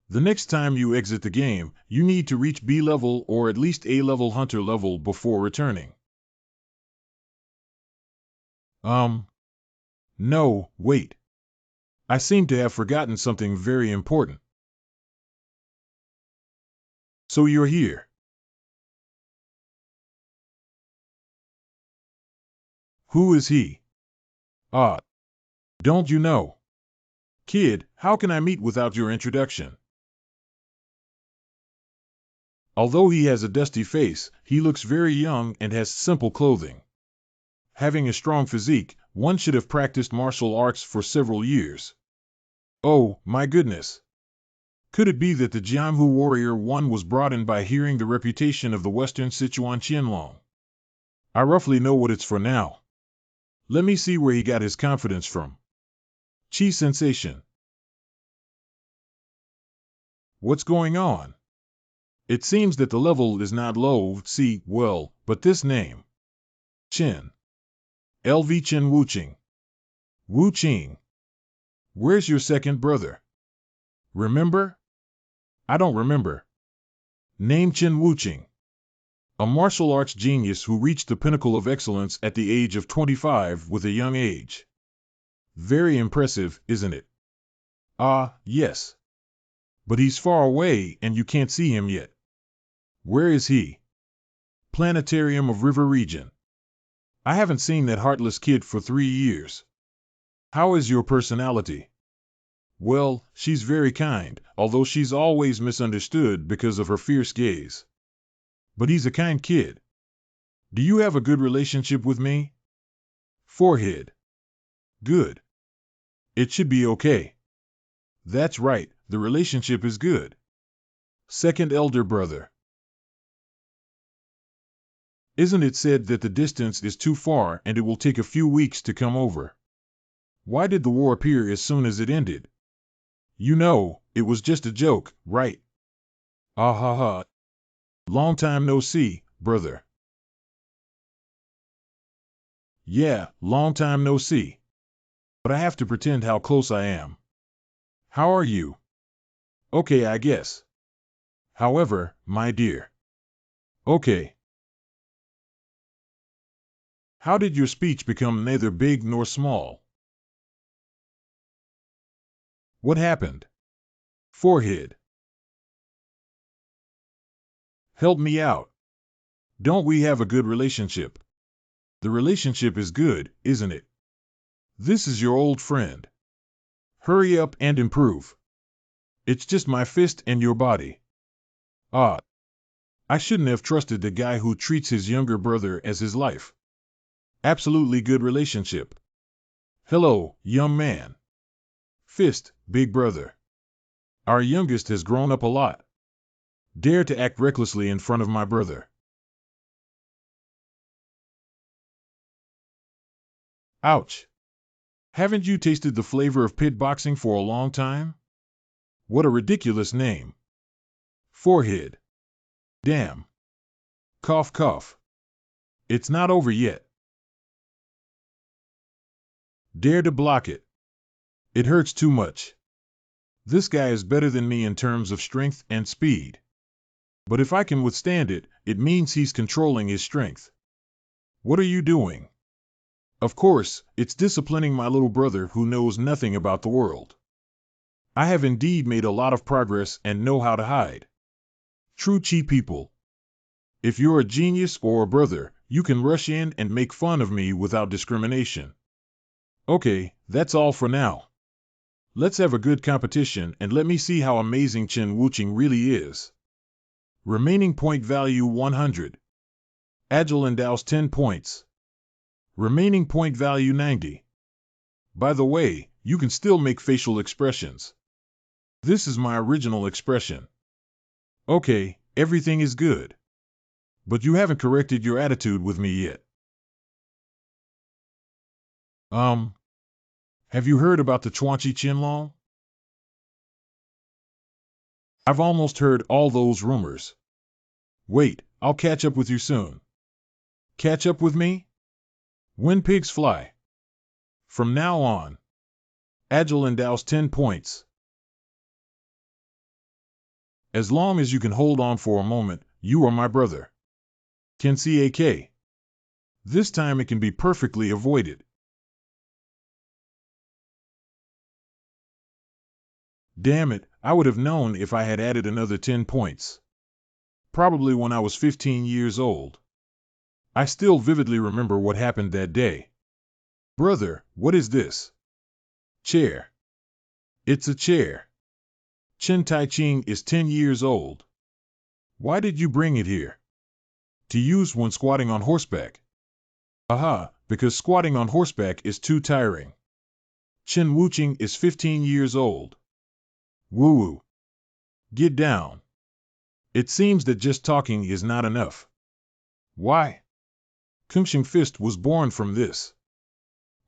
The next time you exit the game, you need to reach B level or at least A level hunter level before returning. No, wait. I seem to have forgotten something very important. So you're here. Who is he? Don't you know? Kid, how can I meet without your introduction? Although he has a dusty face, he looks very young and has simple clothing. Having a strong physique, one should have practiced martial arts for several years. Oh, my goodness. Could it be that the Jianghu warrior one was brought in by hearing the reputation of the Western Sichuan Qianlong? I roughly know what it's for now. Let me see where he got his confidence from. Chi sensation. What's going on? It seems that the level is not low, but this name. Chen. LV Chen Wuqing. Wu Qing. Where's your second brother? Remember? I don't remember. Name Chen Wuqing. A martial arts genius who reached the pinnacle of excellence at the age of 25 with a young age. Very impressive, isn't it? Yes. But he's far away and you can't see him yet. Where is he? Planetarium of River Region. I haven't seen that heartless kid for 3 years. How is your personality? Well, she's very kind, although she's always misunderstood because of her fierce gaze. But he's a kind kid. Do you have a good relationship with me? Forehead. Good. It should be okay. That's right, the relationship is good. Second elder brother. Isn't it said that the distance is too far and it will take a few weeks to come over? Why did the war appear as soon as it ended? You know, it was just a joke, right? Ah ha ha. Long time no see, brother. Yeah, long time no see. But I have to pretend how close I am. How are you? Okay, I guess. However, my dear. Okay. How did your speech become neither big nor small? What happened? Forehead. Help me out. Don't we have a good relationship? The relationship is good, isn't it? This is your old friend. Hurry up and improve. It's just my fist and your body. I shouldn't have trusted the guy who treats his younger brother as his life. Absolutely good relationship. Hello, young man. Fist, big brother. Our youngest has grown up a lot. Dare to act recklessly in front of my brother. Ouch. Haven't you tasted the flavor of pit boxing for a long time? What a ridiculous name. Forehead. Damn. Cough cough. It's not over yet. Dare to block it. It hurts too much. This guy is better than me in terms of strength and speed. But if I can withstand it, it means he's controlling his strength. What are you doing? Of course, it's disciplining my little brother who knows nothing about the world. I have indeed made a lot of progress and know how to hide. True Chi people. If you're a genius or a brother, you can rush in and make fun of me without discrimination. Okay, that's all for now. Let's have a good competition and let me see how amazing Chen Wuqing really is. Remaining point value 100. Agile endows 10 points. Remaining point value 90. By the way, you can still make facial expressions. This is my original expression. Okay, everything is good. But you haven't corrected your attitude with me yet. Have you heard about the Chuanchi Chinlong? I've almost heard all those rumors. Wait, I'll catch up with you soon. Catch up with me? When pigs fly. From now on. Agile endows 10 points. As long as you can hold on for a moment, you are my brother. Kensiak. This time it can be perfectly avoided. Damn it, I would have known if I had added another 10 points. Probably when I was 15 years old. I still vividly remember what happened that day. Brother, what is this? Chair. It's a chair. Chen Tai-ching is 10 years old. Why did you bring it here? To use when squatting on horseback. Aha, because squatting on horseback is too tiring. Chen Wuching is 15 years old. Woo-woo. Get down. It seems that just talking is not enough. Why? Kungshing Fist was born from this.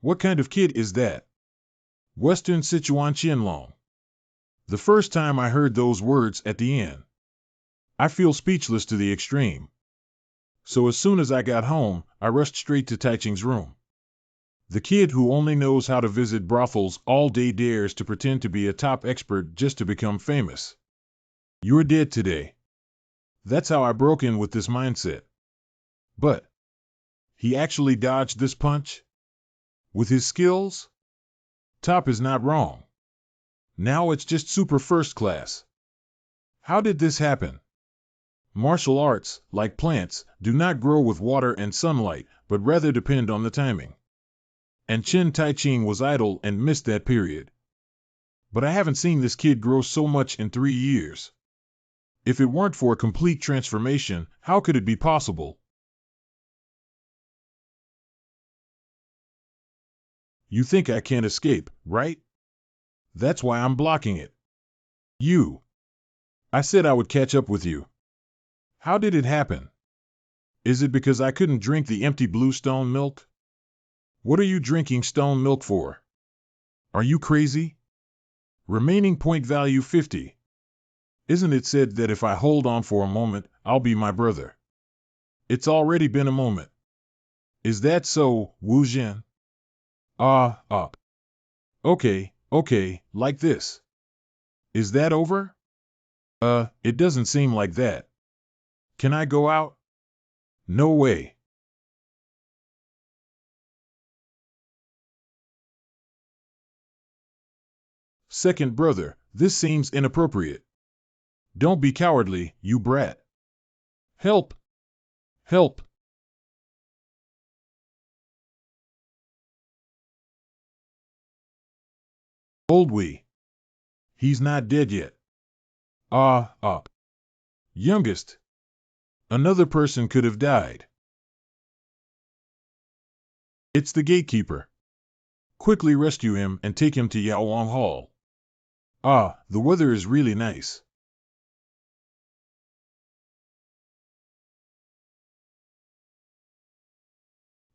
What kind of kid is that? Western Sichuan Qianlong. The first time I heard those words at the end, I feel speechless to the extreme. So as soon as I got home, I rushed straight to Taiching's room. The kid who only knows how to visit brothels all day dares to pretend to be a top expert just to become famous. You're dead today. That's how I broke in with this mindset. But he actually dodged this punch? With his skills? Top is not wrong. Now it's just super first class. How did this happen? Martial arts, like plants, do not grow with water and sunlight, but rather depend on the timing. And Chen Tai-ching was idle and missed that period. But I haven't seen this kid grow so much in 3 years. If it weren't for a complete transformation, how could it be possible? You think I can't escape, right? That's why I'm blocking it. You. I said I would catch up with you. How did it happen? Is it because I couldn't drink the empty blue stone milk? What are you drinking stone milk for? Are you crazy? Remaining point value 50. Isn't it said that if I hold on for a moment, I'll be my brother? It's already been a moment. Is that so, Wu Zhen? Okay, like this. Is that over? It doesn't seem like that. Can I go out? No way. Second brother, this seems inappropriate. Don't be cowardly, you brat. Help! Help! Old Wee. He's not dead yet. Youngest. Another person could have died. It's the gatekeeper. Quickly rescue him and take him to Yaowang Hall. The weather is really nice.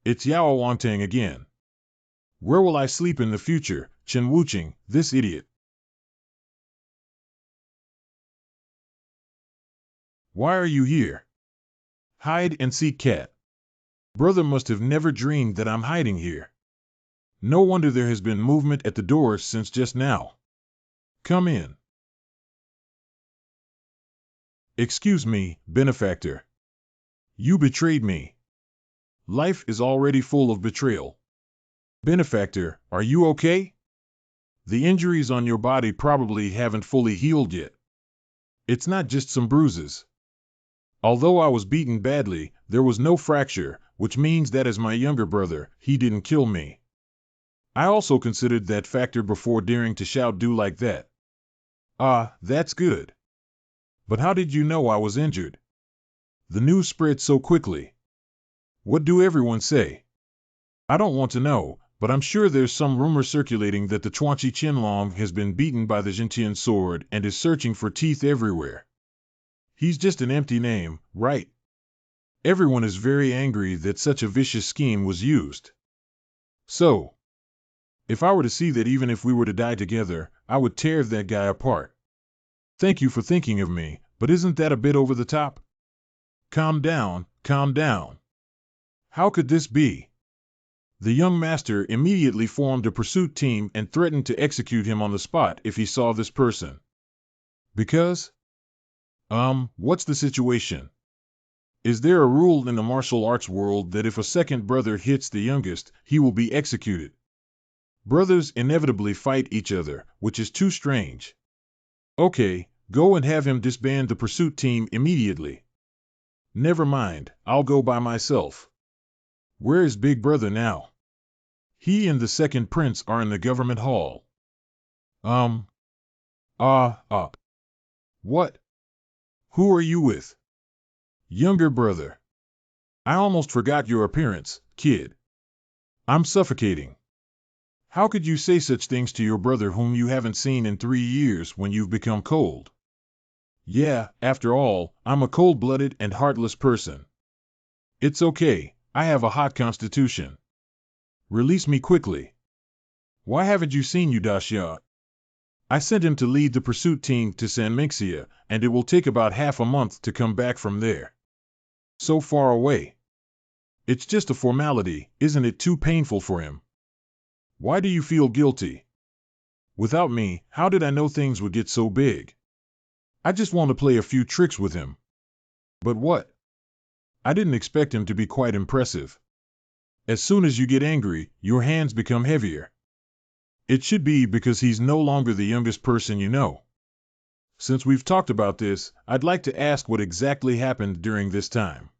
It's Yao Wangtang again. Where will I sleep in the future, Chen Wuching, this idiot? Why are you here? Hide and seek cat. Brother must have never dreamed that I'm hiding here. No wonder there has been movement at the doors since just now. Come in. Excuse me, benefactor. You betrayed me. Life is already full of betrayal. Benefactor, are you okay? The injuries on your body probably haven't fully healed yet. It's not just some bruises. Although I was beaten badly, there was no fracture, which means that as my younger brother, he didn't kill me. I also considered that factor before daring to shout "do" like that. That's good. But how did you know I was injured? The news spread so quickly. What do everyone say? I don't want to know, but I'm sure there's some rumor circulating that the Chuanchi Qianlong has been beaten by the Jintian sword and is searching for teeth everywhere. He's just an empty name, right? Everyone is very angry that such a vicious scheme was used. So, if I were to see that even if we were to die together, I would tear that guy apart. Thank you for thinking of me, but isn't that a bit over the top? Calm down, calm down. How could this be? The young master immediately formed a pursuit team and threatened to execute him on the spot if he saw this person. Because? What's the situation? Is there a rule in the martial arts world that if a second brother hits the youngest, he will be executed? Brothers inevitably fight each other, which is too strange. Okay, go and have him disband the pursuit team immediately. Never mind, I'll go by myself. Where is Big Brother now? He and the second prince are in the government hall. What? Who are you with? Younger brother. I almost forgot your appearance, kid. I'm suffocating. How could you say such things to your brother whom you haven't seen in 3 years when you've become cold? Yeah, after all, I'm a cold-blooded and heartless person. It's okay, I have a hot constitution. Release me quickly. Why haven't you seen Udashia? I sent him to lead the pursuit team to San Mingxia, and it will take about half a month to come back from there. So far away. It's just a formality, isn't it too painful for him? Why do you feel guilty? Without me, how did I know things would get so big? I just want to play a few tricks with him. But what? I didn't expect him to be quite impressive. As soon as you get angry, your hands become heavier. It should be because he's no longer the youngest person you know. Since we've talked about this, I'd like to ask what exactly happened during this time.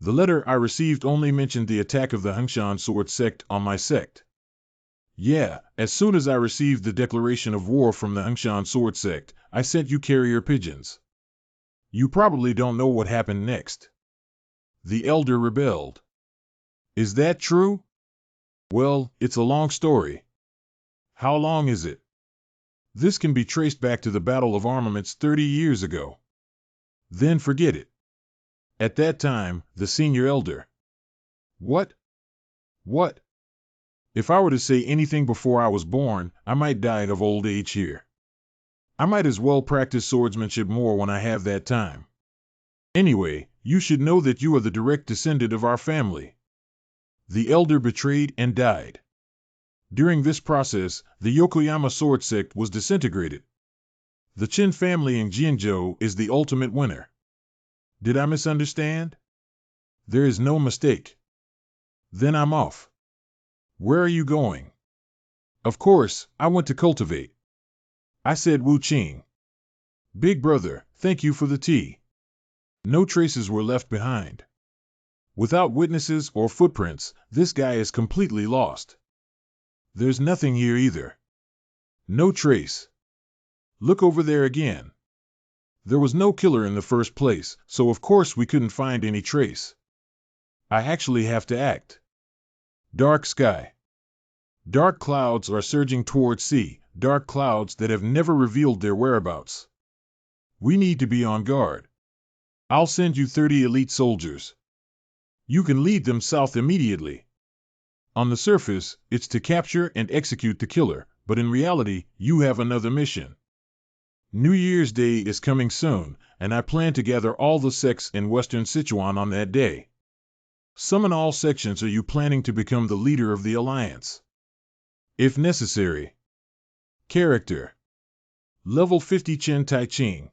The letter I received only mentioned the attack of the Hengshan sword sect on my sect. Yeah, as soon as I received the declaration of war from the Hengshan sword sect, I sent you carrier pigeons. You probably don't know what happened next. The elder rebelled. Is that true? Well, it's a long story. How long is it? This can be traced back to the Battle of Armaments 30 years ago. Then forget it. At that time, the senior elder. What? What? If I were to say anything before I was born, I might die of old age here. I might as well practice swordsmanship more when I have that time. Anyway, you should know that you are the direct descendant of our family. The elder betrayed and died. During this process, the Yokoyama sword sect was disintegrated. The Qin family in Jianzhou is the ultimate winner. Did I misunderstand? There is no mistake. Then I'm off. Where are you going? Of course, I went to cultivate. I said Wu Qing. Big brother, thank you for the tea. No traces were left behind. Without witnesses or footprints, this guy is completely lost. There's nothing here either. No trace. Look over there again. There was no killer in the first place, so of course we couldn't find any trace. I actually have to act. Dark sky. Dark clouds are surging towards sea, dark clouds that have never revealed their whereabouts. We need to be on guard. I'll send you 30 elite soldiers. You can lead them south immediately. On the surface, it's to capture and execute the killer, but in reality, you have another mission. New Year's Day is coming soon, and I plan to gather all the sects in Western Sichuan on that day. Summon all sections. Are you planning to become the leader of the alliance? If necessary. Character. Level 50 Chen Tai Ching.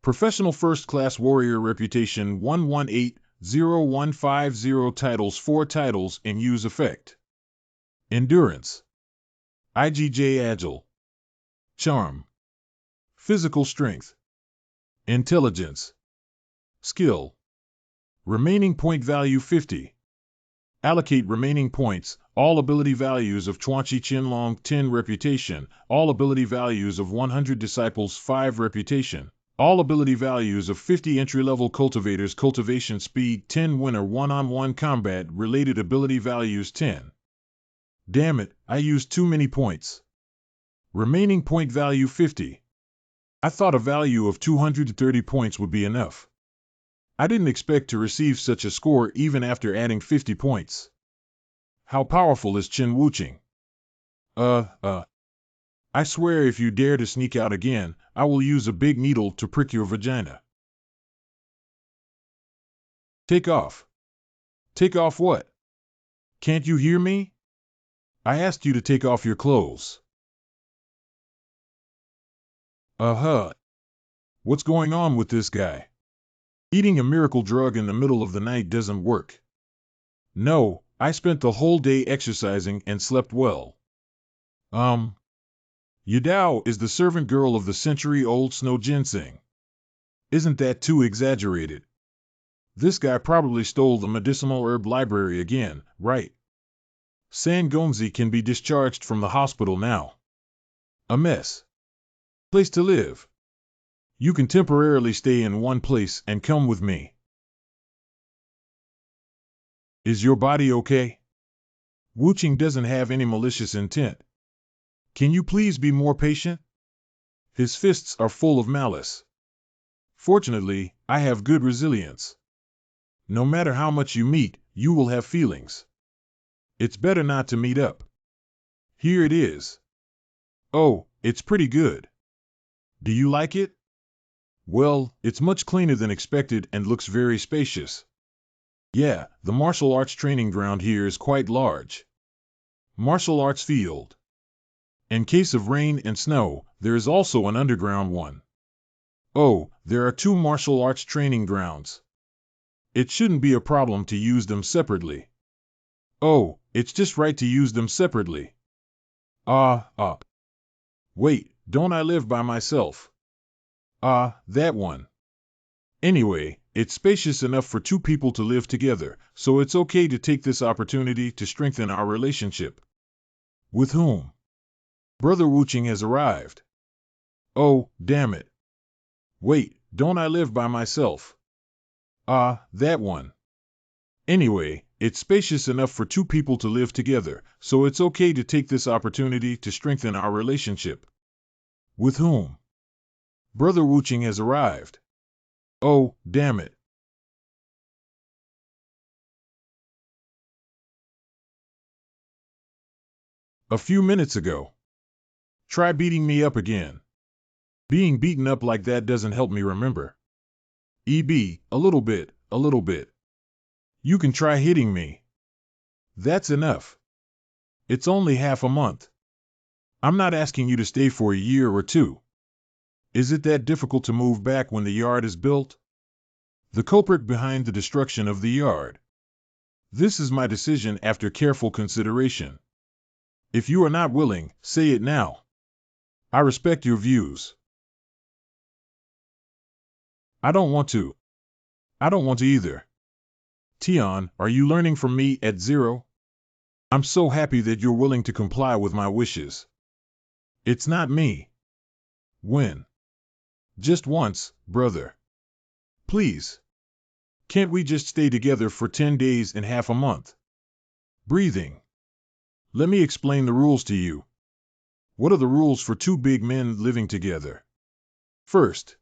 Professional first-class warrior reputation 118050 titles 4 titles in use effect. Endurance. IGJ Agile. Charm. Physical strength. Intelligence. Skill. Remaining point value 50. Allocate remaining points, all ability values of Chuanchi Qianlong 10 reputation, all ability values of 100 disciples 5 reputation. All ability values of 50 entry-level cultivators. Cultivation speed 10. Winner one-on-one combat related ability values 10. Damn it, I used too many points. Remaining point value 50. I thought a value of 230 points would be enough. I didn't expect to receive such a score even after adding 50 points. How powerful is Chen Wuqing? I swear if you dare to sneak out again, I will use a big needle to prick your vagina. Take off. Take off what? Can't you hear me? I asked you to take off your clothes. What's going on with this guy? Eating a miracle drug in the middle of the night doesn't work. No, I spent the whole day exercising and slept well. Yudao is the servant girl of the century-old snow ginseng. Isn't that too exaggerated? This guy probably stole the medicinal herb library again, right? San Gongzi can be discharged from the hospital now. A mess. Place to live. You can temporarily stay in one place and come with me. Is your body okay? Wuqing doesn't have any malicious intent. Can you please be more patient? His fists are full of malice. Fortunately, I have good resilience. No matter how much you meet, you will have feelings. It's better not to meet up. Here it is. Oh, it's pretty good. Do you like it? Well, it's much cleaner than expected and looks very spacious. Yeah, the martial arts training ground here is quite large. Martial arts field. In case of rain and snow, there is also an underground one. Oh, there are 2 martial arts training grounds. It shouldn't be a problem to use them separately. Oh, it's just right to use them separately. Wait, don't I live by myself? That one. Anyway, it's spacious enough for 2 people to live together, so it's okay to take this opportunity to strengthen our relationship. With whom? Brother Wuqing has arrived. Oh, damn it. Wait, don't I live by myself? That one. Anyway, it's spacious enough for 2 people to live together, so it's okay to take this opportunity to strengthen our relationship. With whom? Brother Wuqing has arrived. Oh, damn it. A few minutes ago. Try beating me up again. Being beaten up like that doesn't help me remember. A little bit. You can try hitting me. That's enough. It's only half a month. I'm not asking you to stay for a year or 2. Is it that difficult to move back when the yard is built? The culprit behind the destruction of the yard. This is my decision after careful consideration. If you are not willing, say it now. I respect your views. I don't want to. I don't want to either. Tian, are you learning from me at 0? I'm so happy that you're willing to comply with my wishes. It's not me. When? Just once, brother. Please. Can't we just stay together for 10 days and half a month? Breathing. Let me explain the rules to you. What are the rules for 2 big men living together? First,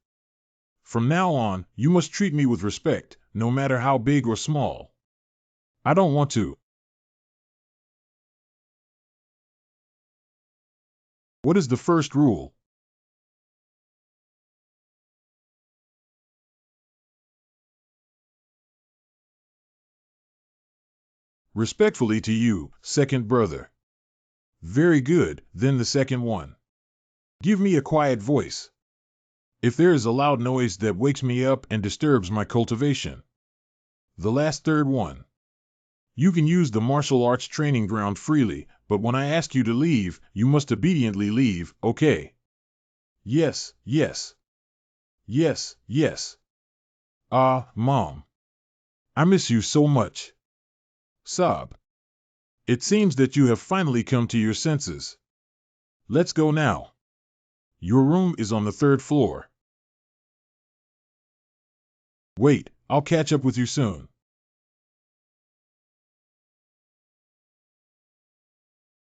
from now on, you must treat me with respect, no matter how big or small. I don't want to. What is the first rule? Respectfully to you, second brother. Very good, then the second one. Give me a quiet voice. If there is a loud noise that wakes me up and disturbs my cultivation. The last third one. You can use the martial arts training ground freely, but when I ask you to leave, you must obediently leave, okay? Yes. Mom. I miss you so much. Sob. It seems that you have finally come to your senses. Let's go now. Your room is on the 3rd floor. Wait, I'll catch up with you soon.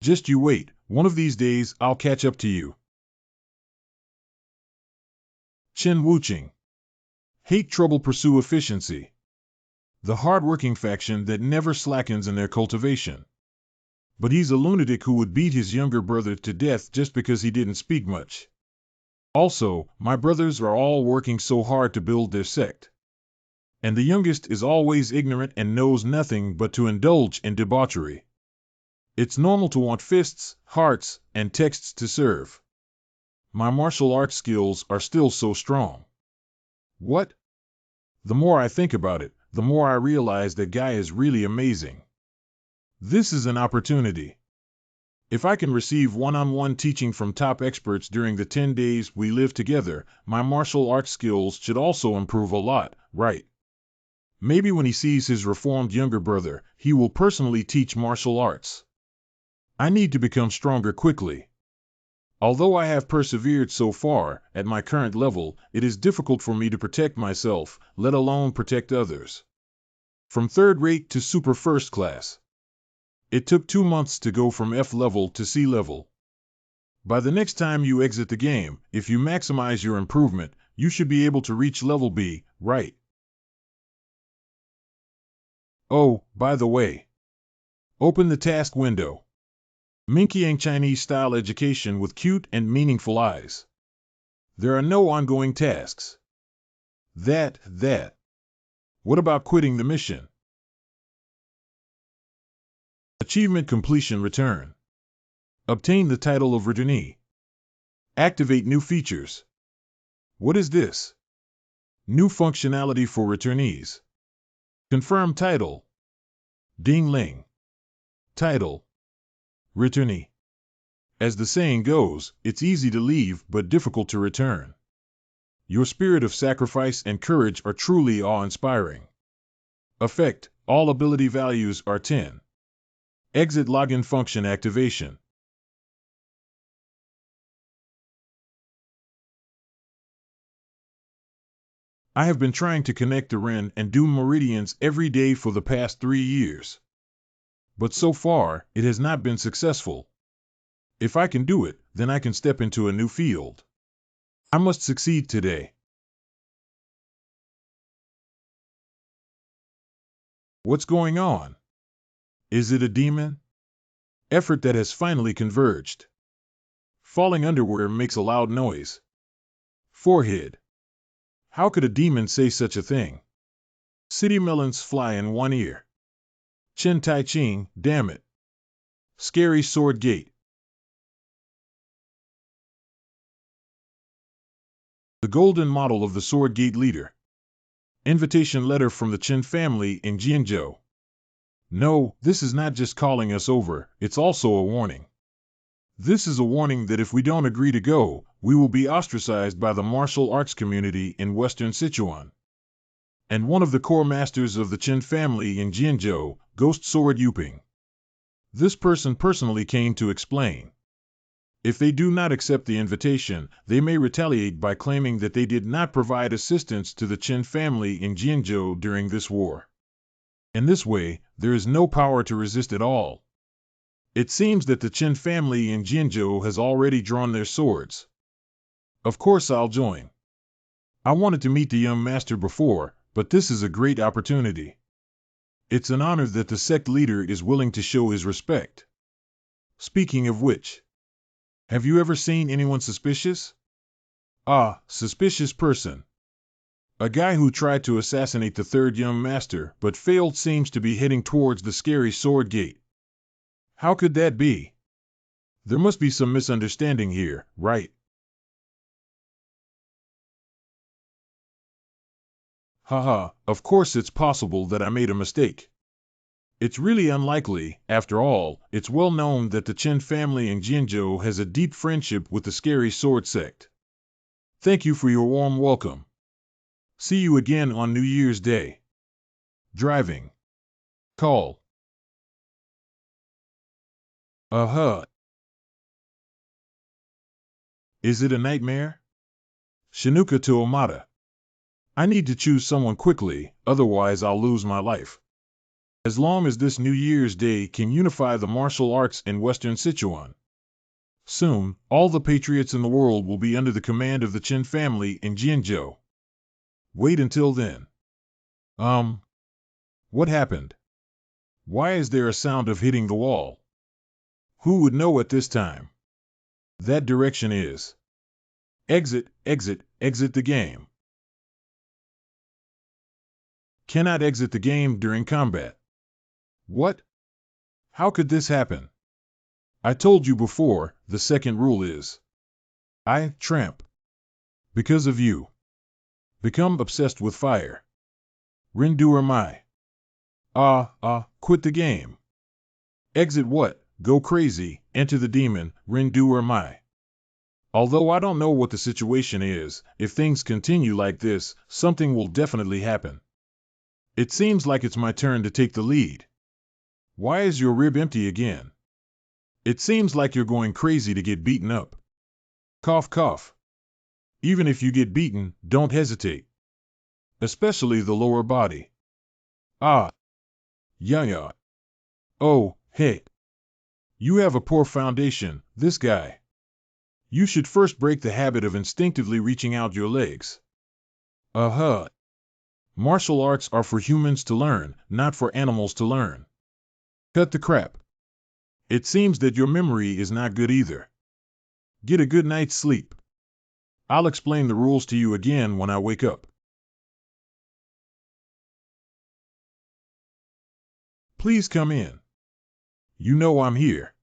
Just you wait, one of these days I'll catch up to you. Chen Wuching. Hate trouble, pursue efficiency. The hard-working faction that never slackens in their cultivation. But he's a lunatic who would beat his younger brother to death just because he didn't speak much. Also, my brothers are all working so hard to build their sect. And the youngest is always ignorant and knows nothing but to indulge in debauchery. It's normal to want fists, hearts, and texts to serve. My martial arts skills are still so strong. What? The more I think about it, the more I realize that guy is really amazing. This is an opportunity. If I can receive one-on-one teaching from top experts during the 10 days we live together, my martial arts skills should also improve a lot, right? Maybe when he sees his reformed younger brother, he will personally teach martial arts. I need to become stronger quickly. Although I have persevered so far, at my current level, it is difficult for me to protect myself, let alone protect others. From third rate to super first class. It took 2 months to go from F level to C level. By the next time you exit the game, if you maximize your improvement, you should be able to reach level B, right? Oh, by the way. Open the task window. Minkyang Chinese-style education with cute and meaningful eyes. There are no ongoing tasks. That. What about quitting the mission? Achievement completion return. Obtain the title of returnee. Activate new features. What is this? New functionality for returnees. Confirm title. Ding Ling. Title. Returnee. As the saying goes, it's easy to leave but difficult to return. Your spirit of sacrifice and courage are truly awe-inspiring. Effect, all ability values are 10. Exit login function activation. I have been trying to connect to Ren and do meridians every day for the past 3 years. But so far, it has not been successful. If I can do it, then I can step into a new field. I must succeed today. What's going on? Is it a demon? Effort that has finally converged. Falling underwear makes a loud noise. Forehead. How could a demon say such a thing? City melons fly in one ear. Chen Tai Ching, damn it. Scary sword gate. The golden model of the sword gate leader. Invitation letter from the Chen family in Jianzhou. No, this is not just calling us over, it's also a warning. This is a warning that if we don't agree to go, we will be ostracized by the martial arts community in Western Sichuan. And one of the core masters of the Chen family in Jianzhou, Ghost Sword Yuping. This person personally came to explain. If they do not accept the invitation, they may retaliate by claiming that they did not provide assistance to the Chen family in Jianzhou during this war. In this way, there is no power to resist at all. It seems that the Chen family in Jianzhou has already drawn their swords. Of course I'll join. I wanted to meet the young master before, but this is a great opportunity. It's an honor that the sect leader is willing to show his respect. Speaking of which, have you ever seen anyone suspicious? Ah, suspicious person. A guy who tried to assassinate the third young master but failed seems to be heading towards the scary sword gate. How could that be? There must be some misunderstanding here, right? Haha, of course it's possible that I made a mistake. It's really unlikely, after all, it's well known that the Chen family in Jianzhou has a deep friendship with the scary sword sect. Thank you for your warm welcome. See you again on New Year's Day. Driving. Call. Uh-huh. Is it a nightmare? Shinuka to Omada. I need to choose someone quickly, otherwise I'll lose my life. As long as this New Year's Day can unify the martial arts in Western Sichuan. Soon, all the patriots in the world will be under the command of the Qin family in Jianzhou. Wait until then. What happened? Why is there a sound of hitting the wall? Who would know at this time? That direction is. Exit, exit, exit the game. Cannot exit the game during combat. What? How could this happen? I told you before, the second rule is. I, tramp. Because of you. Become obsessed with fire. Rindu or my. Quit the game. Exit what? Go crazy, enter the demon, Rindu or my. Although I don't know what the situation is, if things continue like this, something will definitely happen. It seems like it's my turn to take the lead. Why is your rib empty again? It seems like you're going crazy to get beaten up. Cough, cough. Even if you get beaten, don't hesitate. Especially the lower body. Yeah. Oh, hey. You have a poor foundation, this guy. You should first break the habit of instinctively reaching out your legs. Martial arts are for humans to learn, not for animals to learn. Cut the crap. It seems that your memory is not good either. Get a good night's sleep. I'll explain the rules to you again when I wake up. Please come in. You know I'm here.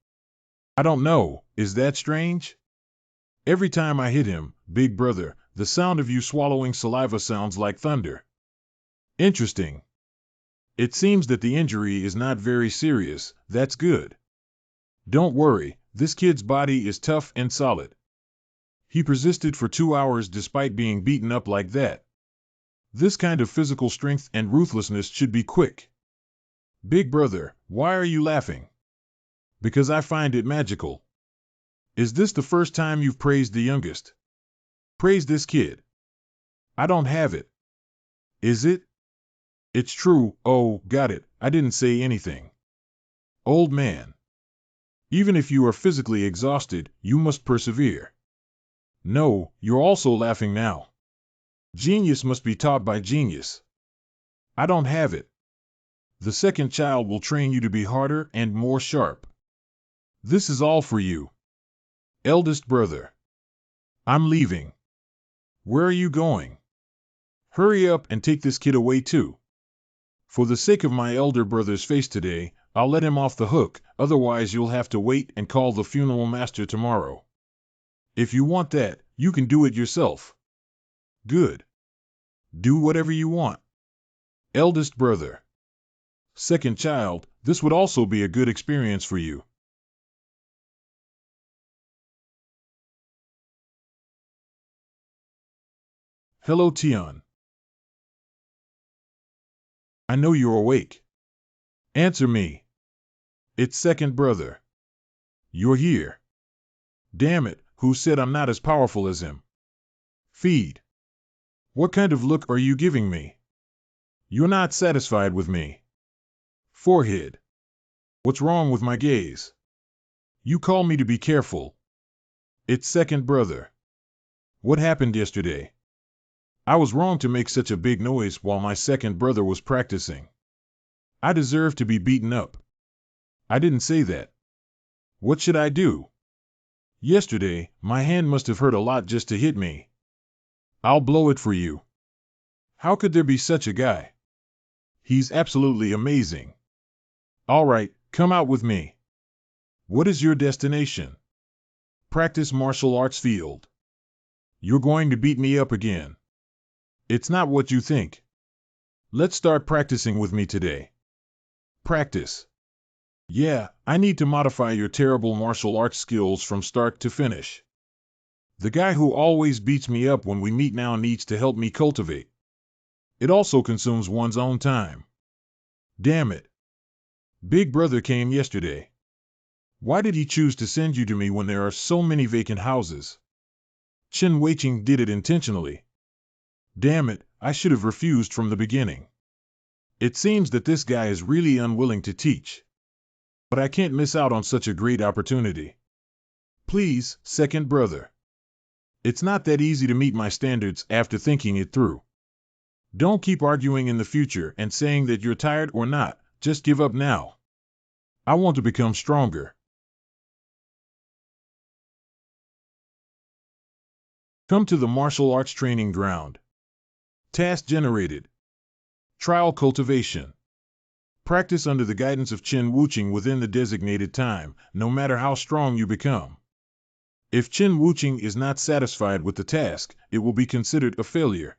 I don't know, is that strange? Every time I hit him, big brother, the sound of you swallowing saliva sounds like thunder. Interesting. It seems that the injury is not very serious, that's good. Don't worry, this kid's body is tough and solid. He persisted for 2 hours despite being beaten up like that. This kind of physical strength and ruthlessness should be quick. Big brother, why are you laughing? Because I find it magical. Is this the first time you've praised the youngest? Praise this kid. I don't have it. Is it? It's true, oh, got it, I didn't say anything. Old man. Even if you are physically exhausted, you must persevere. No, you're also laughing now. Genius must be taught by genius. I don't have it. The second child will train you to be harder and more sharp. This is all for you. Eldest brother. I'm leaving. Where are you going? Hurry up and take this kid away too. For the sake of my elder brother's face today, I'll let him off the hook, otherwise you'll have to wait and call the funeral master tomorrow. If you want that, you can do it yourself. Good. Do whatever you want. Eldest brother. Second child, this would also be a good experience for you. Hello, Tian. I know you're awake. Answer me. It's second brother. You're here. Damn it, who said I'm not as powerful as him? Feed. What kind of look are you giving me? You're not satisfied with me. Forehead. What's wrong with my gaze? You call me to be careful. It's second brother. What happened yesterday? I was wrong to make such a big noise while my second brother was practicing. I deserve to be beaten up. I didn't say that. What should I do? Yesterday, my hand must have hurt a lot just to hit me. I'll blow it for you. How could there be such a guy? He's absolutely amazing. All right, come out with me. What is your destination? Practice martial arts field. You're going to beat me up again. It's not what you think. Let's start practicing with me today. Practice. Yeah, I need to modify your terrible martial arts skills from start to finish. The guy who always beats me up when we meet now needs to help me cultivate. It also consumes one's own time. Damn it. Big brother came yesterday. Why did he choose to send you to me when there are so many vacant houses? Chen Weiqing did it intentionally. Damn it, I should have refused from the beginning. It seems that this guy is really unwilling to teach. But I can't miss out on such a great opportunity. Please, second brother. It's not that easy to meet my standards after thinking it through. Don't keep arguing in the future and saying that you're tired or not. Just give up now. I want to become stronger. Come to the martial arts training ground. Task generated. Trial cultivation. Practice under the guidance of Qin Wuqing within the designated time, no matter how strong you become. If Qin Wuqing is not satisfied with the task, it will be considered a failure.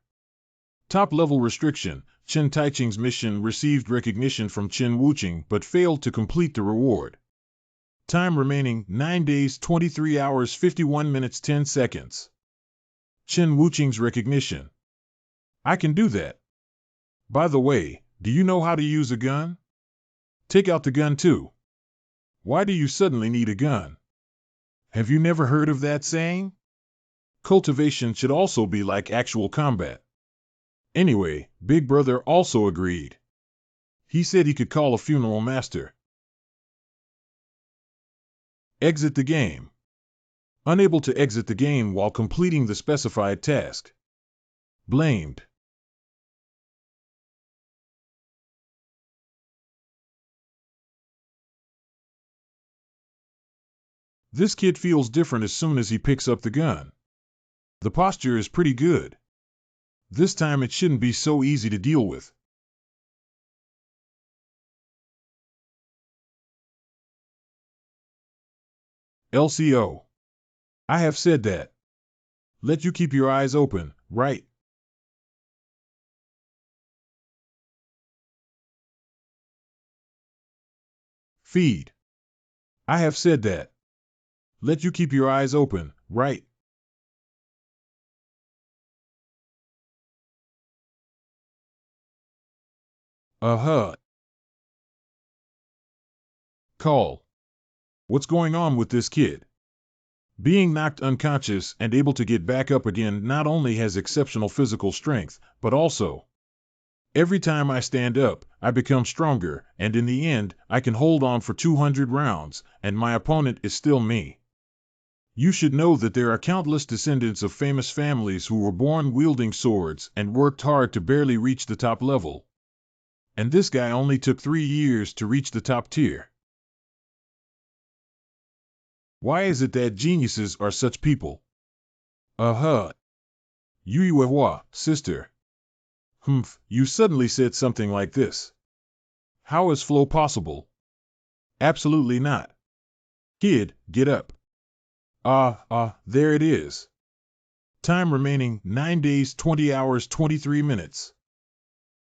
Top-level restriction. Qin Taiqing's mission received recognition from Qin Wuqing but failed to complete the reward. Time remaining 9 days 23 hours 51 minutes 10 seconds. Qin Wuqing's recognition. I can do that. By the way, do you know how to use a gun? Take out the gun too. Why do you suddenly need a gun? Have you never heard of that saying? Cultivation should also be like actual combat. Anyway, Big Brother also agreed. He said he could call a funeral master. Exit the game. Unable to exit the game while completing the specified task. Blamed. This kid feels different as soon as he picks up the gun. The posture is pretty good. This time it shouldn't be so easy to deal with. LCO. I have said that. Let you keep your eyes open, right? Feed. I have said that. Let you keep your eyes open, right? Uh-huh. Call. What's going on with this kid? Being knocked unconscious and able to get back up again not only has exceptional physical strength, but also, every time I stand up, I become stronger, and in the end, I can hold on for 200 rounds, and my opponent is still me. You should know that there are countless descendants of famous families who were born wielding swords and worked hard to barely reach the top level. And this guy only took 3 years to reach the top tier. Why is it that geniuses are such people? Uh-huh. Yuiwa, sister. Humph, you suddenly said something like this. How is flow possible? Absolutely not. Kid, get up. There it is. Time remaining 9 days 20 hours 23 minutes.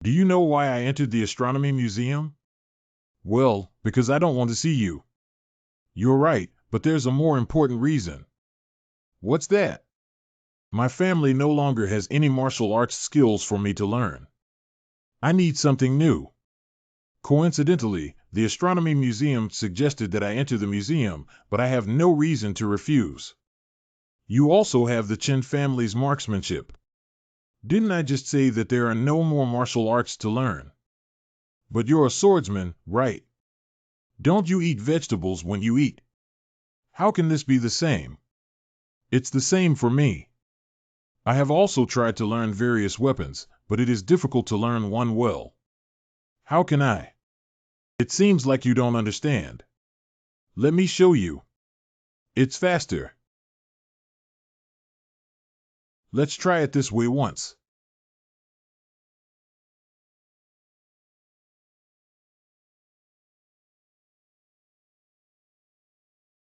Do you know why I entered the astronomy museum? Well, because I don't want to see you. You're right, but there's a more important reason. What's that? My family no longer has any martial arts skills for me to learn. I need something new. Coincidentally, the Astronomy Museum suggested that I enter the museum, but I have no reason to refuse. You also have the Qin family's marksmanship. Didn't I just say that there are no more martial arts to learn? But you're a swordsman, right? Don't you eat vegetables when you eat? How can this be the same? It's the same for me. I have also tried to learn various weapons, but it is difficult to learn one well. How can I? It seems like you don't understand. Let me show you. It's faster. Let's try it this way once.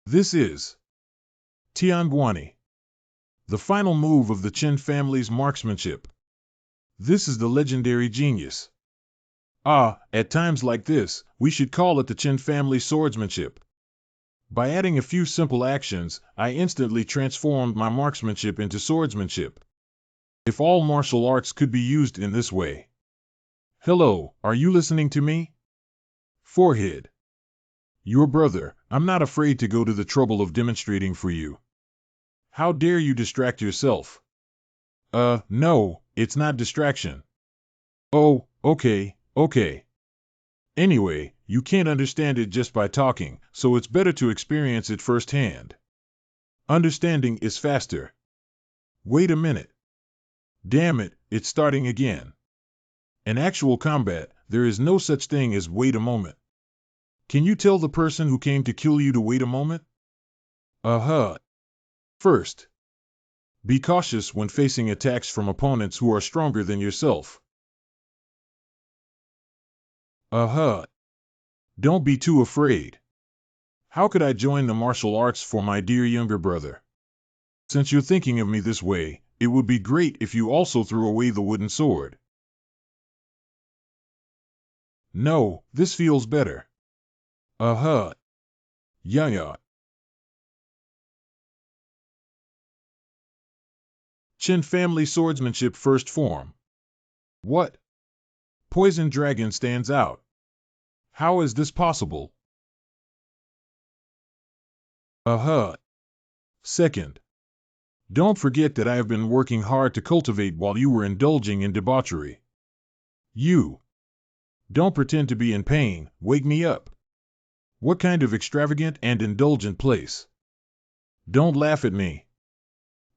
This is Tianguani, the final move of the Qin family's marksmanship. This is the legendary genius. At times like this, we should call it the Qin family swordsmanship. By adding a few simple actions, I instantly transformed my marksmanship into swordsmanship. If all martial arts could be used in this way. Hello, are you listening to me? Forehead. Your brother, I'm not afraid to go to the trouble of demonstrating for you. How dare you distract yourself? No, it's not distraction. Oh, okay, okay. Anyway, you can't understand it just by talking, so it's better to experience it firsthand. Understanding is faster. Wait a minute. Damn it, it's starting again. In actual combat, there is no such thing as wait a moment. Can you tell the person who came to kill you to wait a moment? Uh-huh. First, be cautious when facing attacks from opponents who are stronger than yourself. Uh-huh. Don't be too afraid. How could I join the martial arts for my dear younger brother? Since you're thinking of me this way, it would be great if you also threw away the wooden sword. No, this feels better. Uh-huh. Yeah. Chin family swordsmanship first form. What? Poison dragon stands out. How is this possible? Uh-huh. Second, don't forget that I have been working hard to cultivate while you were indulging in debauchery. You. Don't pretend to be in pain, wake me up. What kind of extravagant and indulgent place? Don't laugh at me.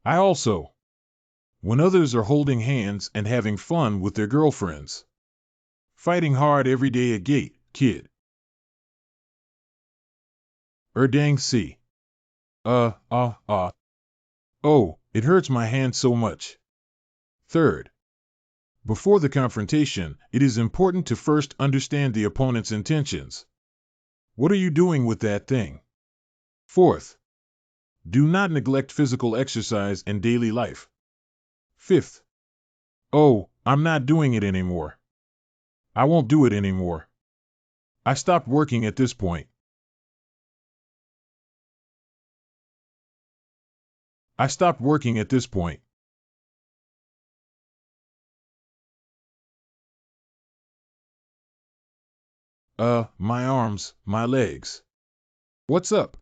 I also. When others are holding hands and having fun with their girlfriends. Fighting hard every day at gate, kid. Dang see. Oh, it hurts my hand so much. Third, before the confrontation, it is important to first understand the opponent's intentions. What are you doing with that thing? Fourth, do not neglect physical exercise in daily life. Fifth, oh, I'm not doing it anymore. I won't do it anymore. I stopped working at this point. I stopped working at this point. My arms, my legs. What's up?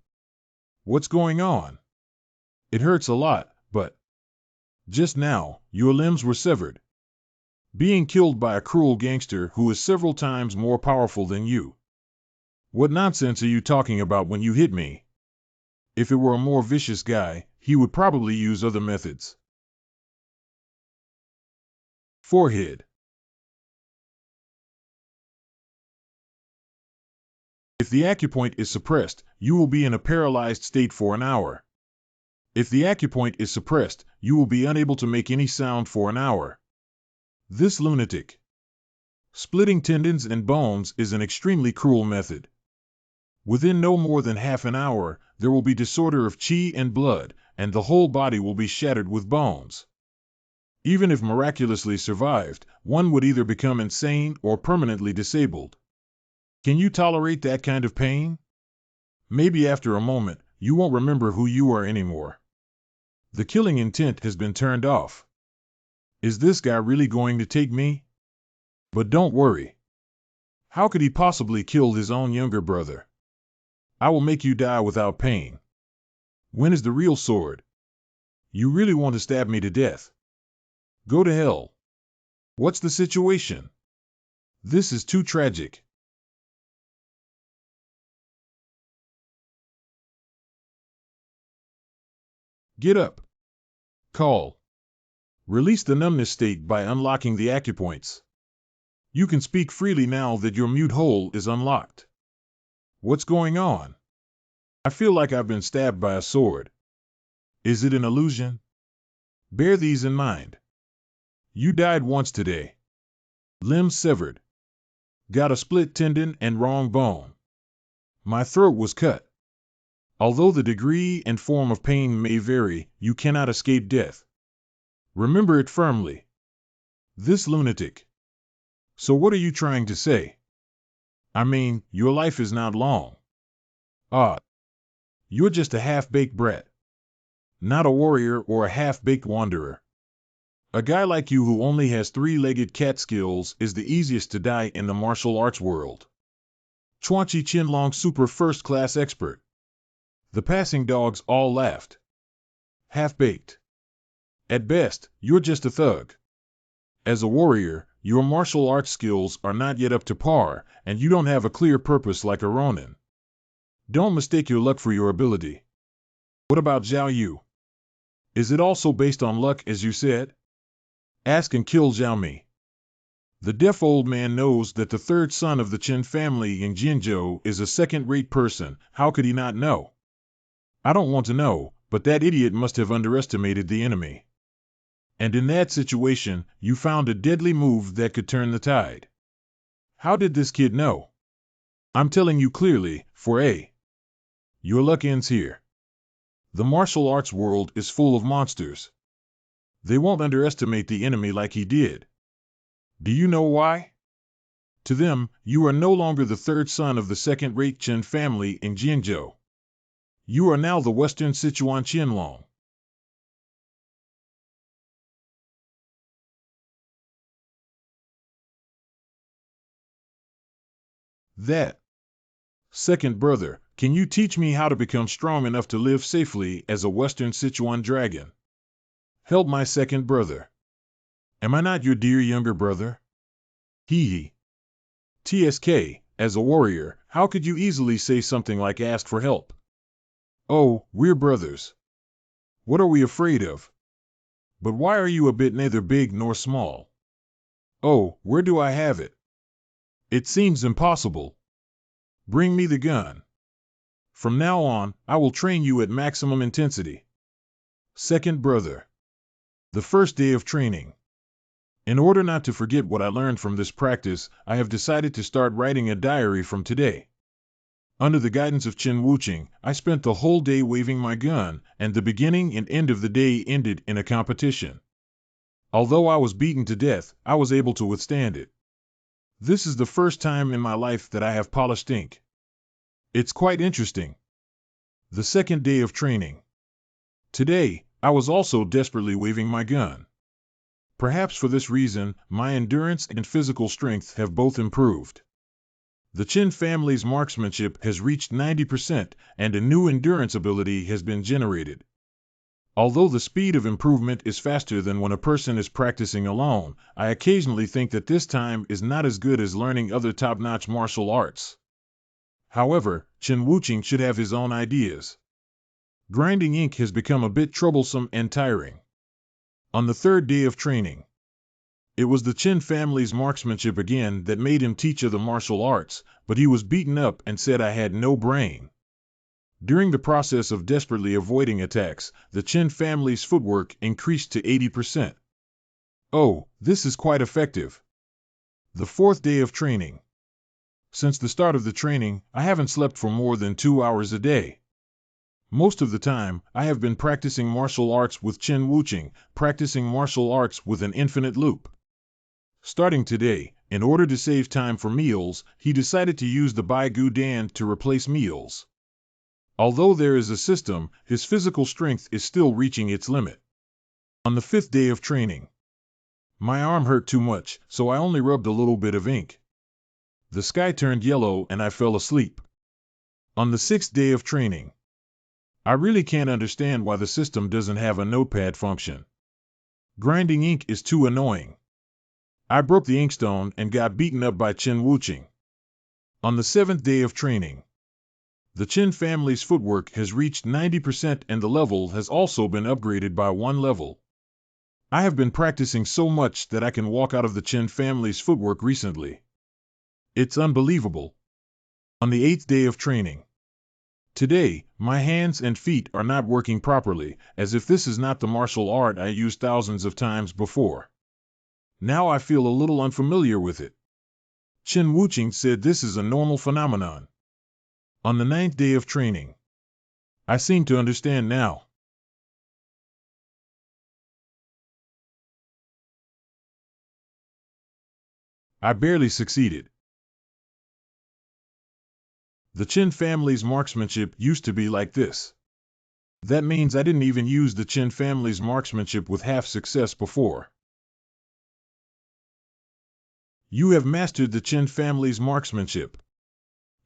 What's going on? It hurts a lot, but just now, your limbs were severed. Being killed by a cruel gangster who is several times more powerful than you. What nonsense are you talking about when you hit me? If it were a more vicious guy, he would probably use other methods. Forehead. If the acupoint is suppressed, you will be in a paralyzed state for an hour. If the acupoint is suppressed, you will be unable to make any sound for an hour. This lunatic. Splitting tendons and bones is an extremely cruel method. Within no more than half an hour, there will be disorder of chi and blood, and the whole body will be shattered with bones. Even if miraculously survived, one would either become insane or permanently disabled. Can you tolerate that kind of pain? Maybe after a moment, you won't remember who you are anymore. The killing intent has been turned off. Is this guy really going to take me? But don't worry. How could he possibly kill his own younger brother? I will make you die without pain. When is the real sword? You really want to stab me to death? Go to hell. What's the situation? This is too tragic. Get up. Call. Release the numbness state by unlocking the acupoints. You can speak freely now that your mute hole is unlocked. What's going on? I feel like I've been stabbed by a sword. Is it an illusion? Bear these in mind. You died once today. Limbs severed. Got a split tendon and wrong bone. My throat was cut. Although the degree and form of pain may vary, you cannot escape death. Remember it firmly. This lunatic. So what are you trying to say? I mean, your life is not long. You're just a half-baked brat. Not a warrior or a half-baked wanderer. A guy like you who only has three-legged cat skills is the easiest to die in the martial arts world. Chuanchi Chinlong super first-class expert. The passing dogs all laughed. Half-baked. At best, you're just a thug. As a warrior, your martial arts skills are not yet up to par, and you don't have a clear purpose like a Ronin. Don't mistake your luck for your ability. What about Zhao Yu? Is it also based on luck, as you said? Ask and kill Zhao Mi. The deaf old man knows that the third son of the Qin family in Jinzhou is a second-rate person. How could he not know? I don't want to know, but that idiot must have underestimated the enemy. And in that situation, you found a deadly move that could turn the tide. How did this kid know? I'm telling you clearly, for A. Your luck ends here. The martial arts world is full of monsters. They won't underestimate the enemy like he did. Do you know why? To them, you are no longer the third son of the second-rate Qin family in Jinzhou. You are now the Western Sichuan Qianlong. That. Second brother, can you teach me how to become strong enough to live safely as a Western Sichuan dragon? Help my second brother. Am I not your dear younger brother? Hee. TSK, as a warrior, how could you easily say something like ask for help? Oh, we're brothers. What are we afraid of? But why are you a bit neither big nor small? Oh, where do I have it? It seems impossible. Bring me the gun. From now on, I will train you at maximum intensity. Second brother. The first day of training. In order not to forget what I learned from this practice, I have decided to start writing a diary from today. Under the guidance of Chen Wuqing, I spent the whole day waving my gun, and the beginning and end of the day ended in a competition. Although I was beaten to death, I was able to withstand it. This is the first time in my life that I have polished ink. It's quite interesting. The second day of training. Today, I was also desperately waving my gun. Perhaps for this reason, my endurance and physical strength have both improved. The Qin family's marksmanship has reached 90%, and a new endurance ability has been generated. Although the speed of improvement is faster than when a person is practicing alone, I occasionally think that this time is not as good as learning other top-notch martial arts. However, Chen Wuqing should have his own ideas. Grinding ink has become a bit troublesome and tiring. On the third day of training, it was the Qin family's marksmanship again that made him teacher the martial arts, but he was beaten up and said I had no brain. During the process of desperately avoiding attacks, the Qin family's footwork increased to 80%. Oh, this is quite effective. The fourth day of training. Since the start of the training, I haven't slept for more than 2 hours a day. Most of the time, I have been practicing martial arts with Chen Wuqing, practicing martial arts with an infinite loop. Starting today, in order to save time for meals, he decided to use the Bai Gu Dan to replace meals. Although there is a system, his physical strength is still reaching its limit. On the fifth day of training, my arm hurt too much, so I only rubbed a little bit of ink. The sky turned yellow and I fell asleep. On the sixth day of training, I really can't understand why the system doesn't have a notepad function. Grinding ink is too annoying. I broke the inkstone and got beaten up by Chen Wuqing. On the seventh day of training, the Qin family's footwork has reached 90% and the level has also been upgraded by 1 level. I have been practicing so much that I can walk out of the Qin family's footwork recently. It's unbelievable. On the eighth day of training, today, my hands and feet are not working properly, as if this is not the martial art I used thousands of times before. Now I feel a little unfamiliar with it. Chen Wuqing said this is a normal phenomenon. On the ninth day of training, I seem to understand now. I barely succeeded. The Qin family's marksmanship used to be like this. That means I didn't even use the Qin family's marksmanship with half success before. You have mastered the Qin family's marksmanship.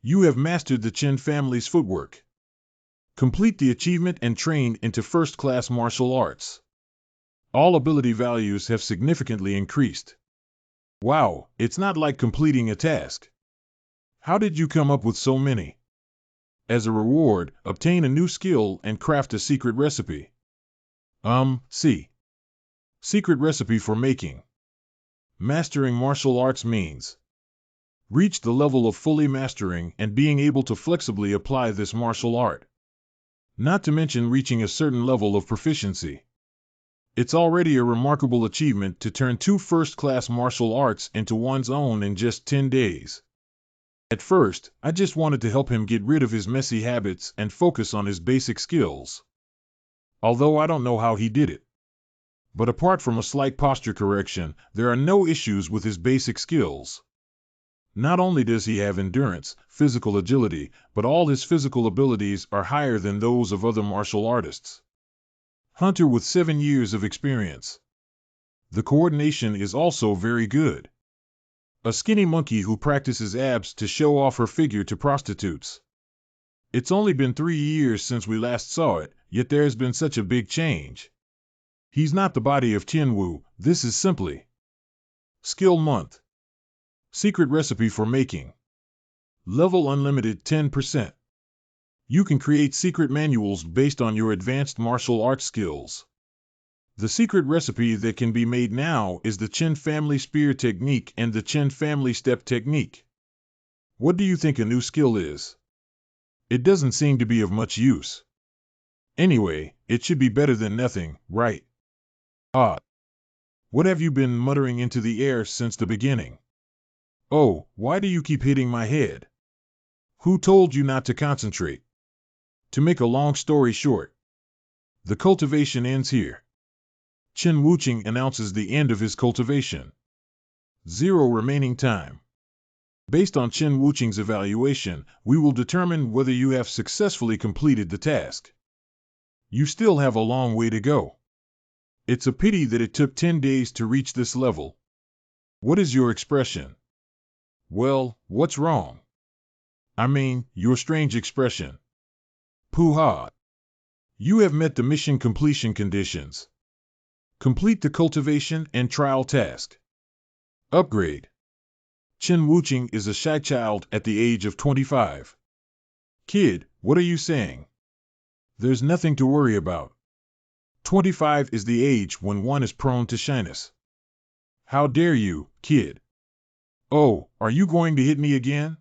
You have mastered the Qin family's footwork. Complete the achievement and train into first-class martial arts. All ability values have significantly increased. Wow, it's not like completing a task. How did you come up with so many? As a reward, obtain a new skill and craft a secret recipe. See. Secret recipe for making. Mastering martial arts means reach the level of fully mastering and being able to flexibly apply this martial art. Not to mention reaching a certain level of proficiency. It's already a remarkable achievement to turn two first-class martial arts into one's own in just 10 days. At first, I just wanted to help him get rid of his messy habits and focus on his basic skills. Although I don't know how he did it. But apart from a slight posture correction, there are no issues with his basic skills. Not only does he have endurance, physical agility, but all his physical abilities are higher than those of other martial artists. Hunter with 7 years of experience. The coordination is also very good. A skinny monkey who practices abs to show off her figure to prostitutes. It's only been 3 years since we last saw it, yet there has been such a big change. He's not the body of Tianwu, this is simply Skill Month. Secret recipe for making. Level unlimited 10%. You can create secret manuals based on your advanced martial arts skills. The secret recipe that can be made now is the Chen family spear technique and the Chen family step technique. What do you think a new skill is? It doesn't seem to be of much use. Anyway, it should be better than nothing, right? What have you been muttering into the air since the beginning? Oh, why do you keep hitting my head? Who told you not to concentrate? To make a long story short, the cultivation ends here. Chen Wuqing announces the end of his cultivation. 0 remaining time. Based on Chen Wuqing's evaluation, we will determine whether you have successfully completed the task. You still have a long way to go. It's a pity that it took 10 days to reach this level. What is your expression? Well, what's wrong? I mean, your strange expression. Pooh-ha. You have met the mission completion conditions. Complete the cultivation and trial task. Upgrade. Chen Wuqing is a shy child at the age of 25. Kid, what are you saying? There's nothing to worry about. 25 is the age when one is prone to shyness. How dare you, kid? Oh, are you going to hit me again?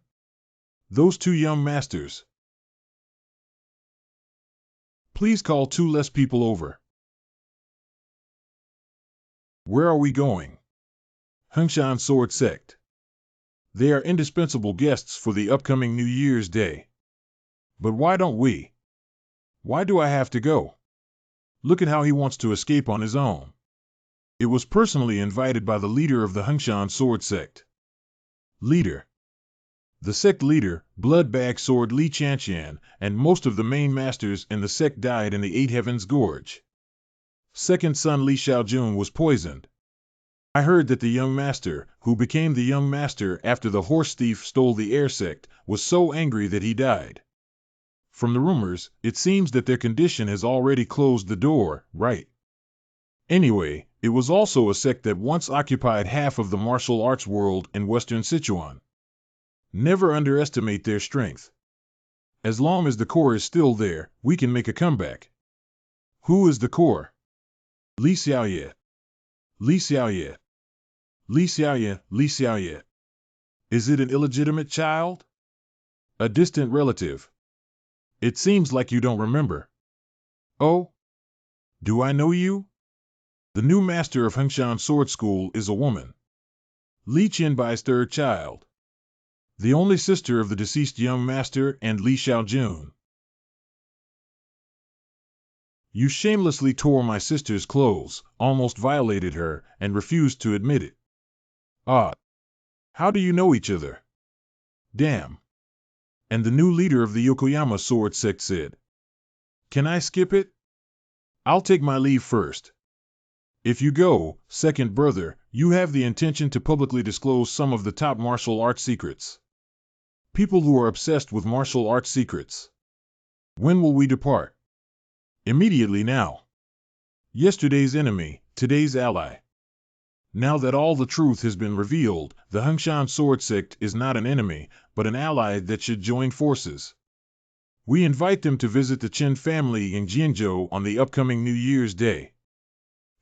Those 2 young masters. Please call 2 less people over. Where are we going? Hengshan Sword Sect. They are indispensable guests for the upcoming New Year's Day. But why don't we? Why do I have to go? Look at how he wants to escape on his own. It was personally invited by the leader of the Hengshan Sword Sect. Leader. The sect leader, Bloodbag Sword Li Chanqian, and most of the main masters in the sect died in the 8 Heavens Gorge. Second son Li Xiaojun was poisoned. I heard that the young master, who became the young master after the horse thief stole the air sect, was so angry that he died. From the rumors, it seems that their condition has already closed the door, right? Anyway, it was also a sect that once occupied half of the martial arts world in Western Sichuan. Never underestimate their strength. As long as the core is still there, we can make a comeback. Who is the core? Li Xiaoye. Li Xiaoye. Li Xiaoye, Li Xiaoye. Is it an illegitimate child? A distant relative. It seems like you don't remember. Oh? Do I know you? The new master of Hengshan Sword School is a woman. Li Qianbai's 3rd child. The only sister of the deceased young master and Li Xiaojun. You shamelessly tore my sister's clothes, almost violated her, and refused to admit it. How do you know each other? Damn. And the new leader of the Yokoyama Sword Sect said, Can I skip it? I'll take my leave first. If you go, second brother, you have the intention to publicly disclose some of the top martial arts secrets. People who are obsessed with martial arts secrets. When will we depart? Immediately now. Yesterday's enemy, today's ally. Now that all the truth has been revealed, the Hengshan Sword Sect is not an enemy, but an ally that should join forces. We invite them to visit the Chen family in Jianzhou on the upcoming New Year's Day.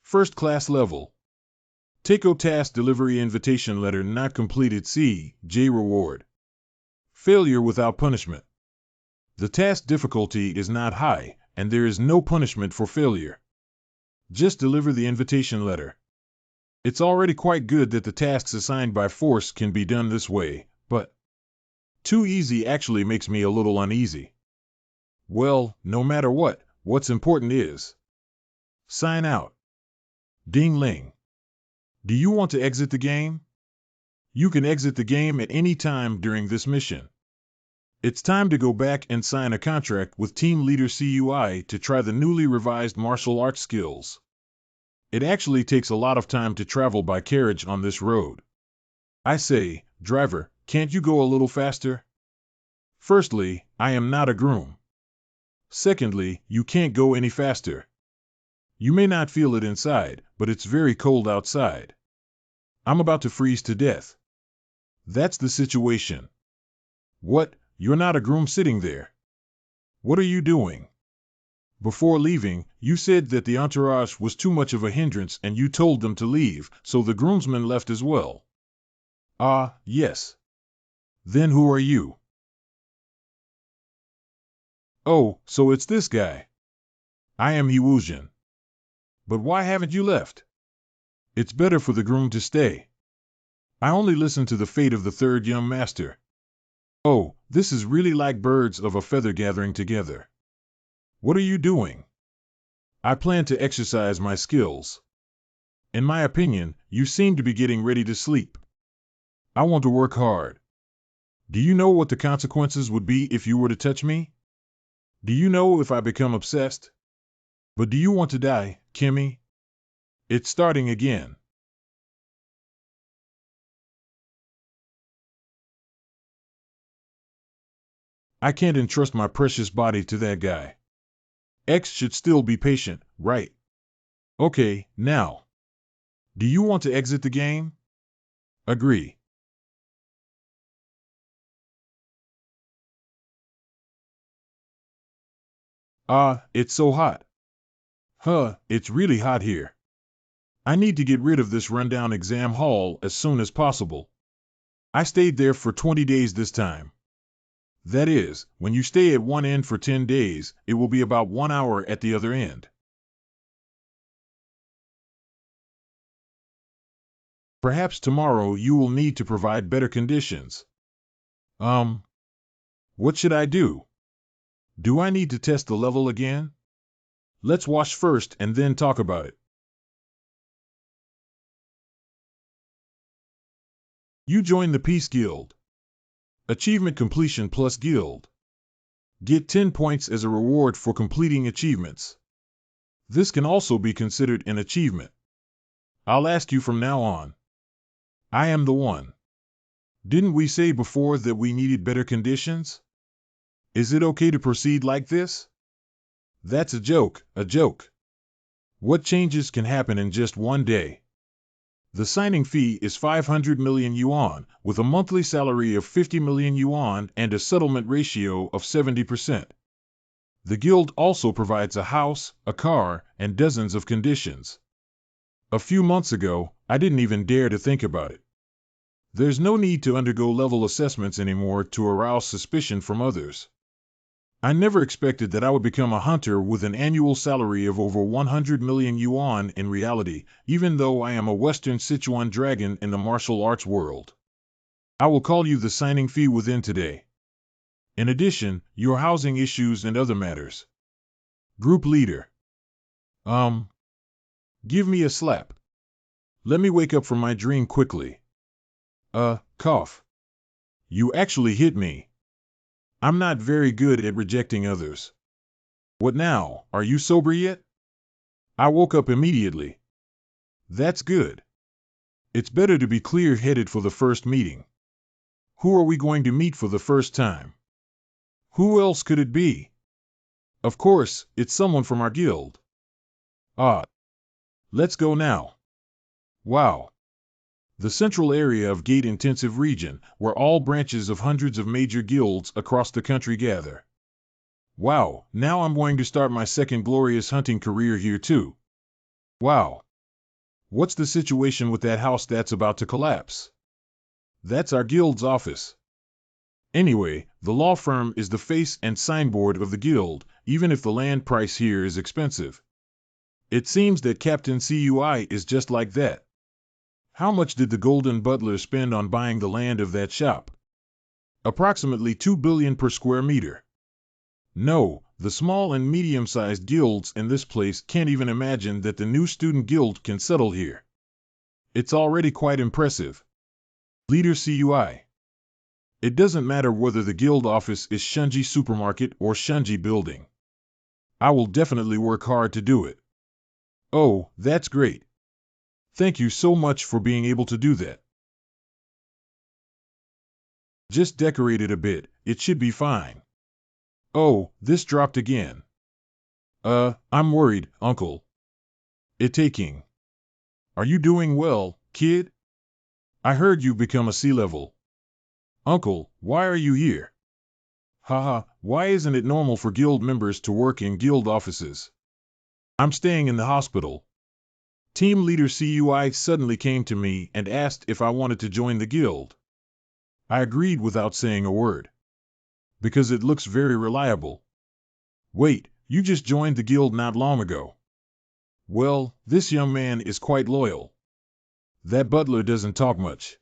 First class level. Take-O task delivery invitation letter not completed C, J reward. Failure without punishment. The task difficulty is not high, and there is no punishment for failure. Just deliver the invitation letter. It's already quite good that the tasks assigned by force can be done this way, but too easy actually makes me a little uneasy. Well, no matter what, what's important is sign out. Ding Ling. Do you want to exit the game? You can exit the game at any time during this mission. It's time to go back and sign a contract with Team Leader CUI to try the newly revised martial arts skills. It actually takes a lot of time to travel by carriage on this road. I say, driver, can't you go a little faster? Firstly, I am not a groom. Secondly, you can't go any faster. You may not feel it inside, but it's very cold outside. I'm about to freeze to death. That's the situation. What? You're not a groom sitting there. What are you doing? Before leaving, you said that the entourage was too much of a hindrance and you told them to leave, so the groomsmen left as well. Ah, yes. Then who are you? Oh, so it's this guy. I am He Wuzhen. But why haven't you left? It's better for the groom to stay. I only listen to the fate of the third young master. Oh, this is really like birds of a feather gathering together. What are you doing? I plan to exercise my skills. In my opinion, you seem to be getting ready to sleep. I want to work hard. Do you know what the consequences would be if you were to touch me? Do you know if I become obsessed? But do you want to die, Kimmy? It's starting again. I can't entrust my precious body to that guy. X should still be patient, right? Okay, now. Do you want to exit the game? Agree. Ah, it's so hot. Huh, it's really hot here. I need to get rid of this rundown exam hall as soon as possible. I stayed there for 20 days this time. That is, when you stay at one end for 10 days, it will be about 1 hour at the other end. Perhaps tomorrow you will need to provide better conditions. What should I do? Do I need to test the level again? Let's wash first and then talk about it. You join the Peace Guild. Achievement completion plus guild. Get 10 points as a reward for completing achievements. This can also be considered an achievement. I'll ask you from now on. I am the one. Didn't we say before that we needed better conditions? Is it okay to proceed like this? That's a joke, a joke. What changes can happen in just one day? The signing fee is 500 million yuan, with a monthly salary of 50 million yuan and a settlement ratio of 70%. The guild also provides a house, a car, and dozens of conditions. A few months ago, I didn't even dare to think about it. There's no need to undergo level assessments anymore to arouse suspicion from others. I never expected that I would become a hunter with an annual salary of over 100 million yuan in reality, even though I am a Western Sichuan dragon in the martial arts world. I will call you the signing fee within today. In addition, your housing issues and other matters. Group leader. Give me a slap. Let me wake up from my dream quickly. Cough. You actually hit me. I'm not very good at rejecting others. What now, are you sober yet? I woke up immediately. That's good. It's better to be clear-headed for the first meeting. Who are we going to meet for the first time? Who else could it be? Of course, it's someone from our guild. Ah. Let's go now. Wow. The central area of gate-intensive region, where all branches of hundreds of major guilds across the country gather. Wow, now I'm going to start my second glorious hunting career here too. Wow. What's the situation with that house that's about to collapse? That's our guild's office. Anyway, the law firm is the face and signboard of the guild, even if the land price here is expensive. It seems that Captain CUI is just like that. How much did the Golden Butler spend on buying the land of that shop? Approximately 2 billion per square meter. No, the small and medium-sized guilds in this place can't even imagine that the new student guild can settle here. It's already quite impressive. Leader CUI. It doesn't matter whether the guild office is Shunji Supermarket or Shunji Building. I will definitely work hard to do it. Oh, that's great. Thank you so much for being able to do that. Just decorate it a bit, it should be fine. Oh, this dropped again. I'm worried, Uncle. It taking. Are you doing well, kid? I heard you become a C-level. Uncle, why are you here? Haha, why isn't it normal for guild members to work in guild offices? I'm staying in the hospital. Team leader CUI suddenly came to me and asked if I wanted to join the guild. I agreed without saying a word. Because it looks very reliable. Wait, you just joined the guild not long ago. Well, this young man is quite loyal. That butler doesn't talk much.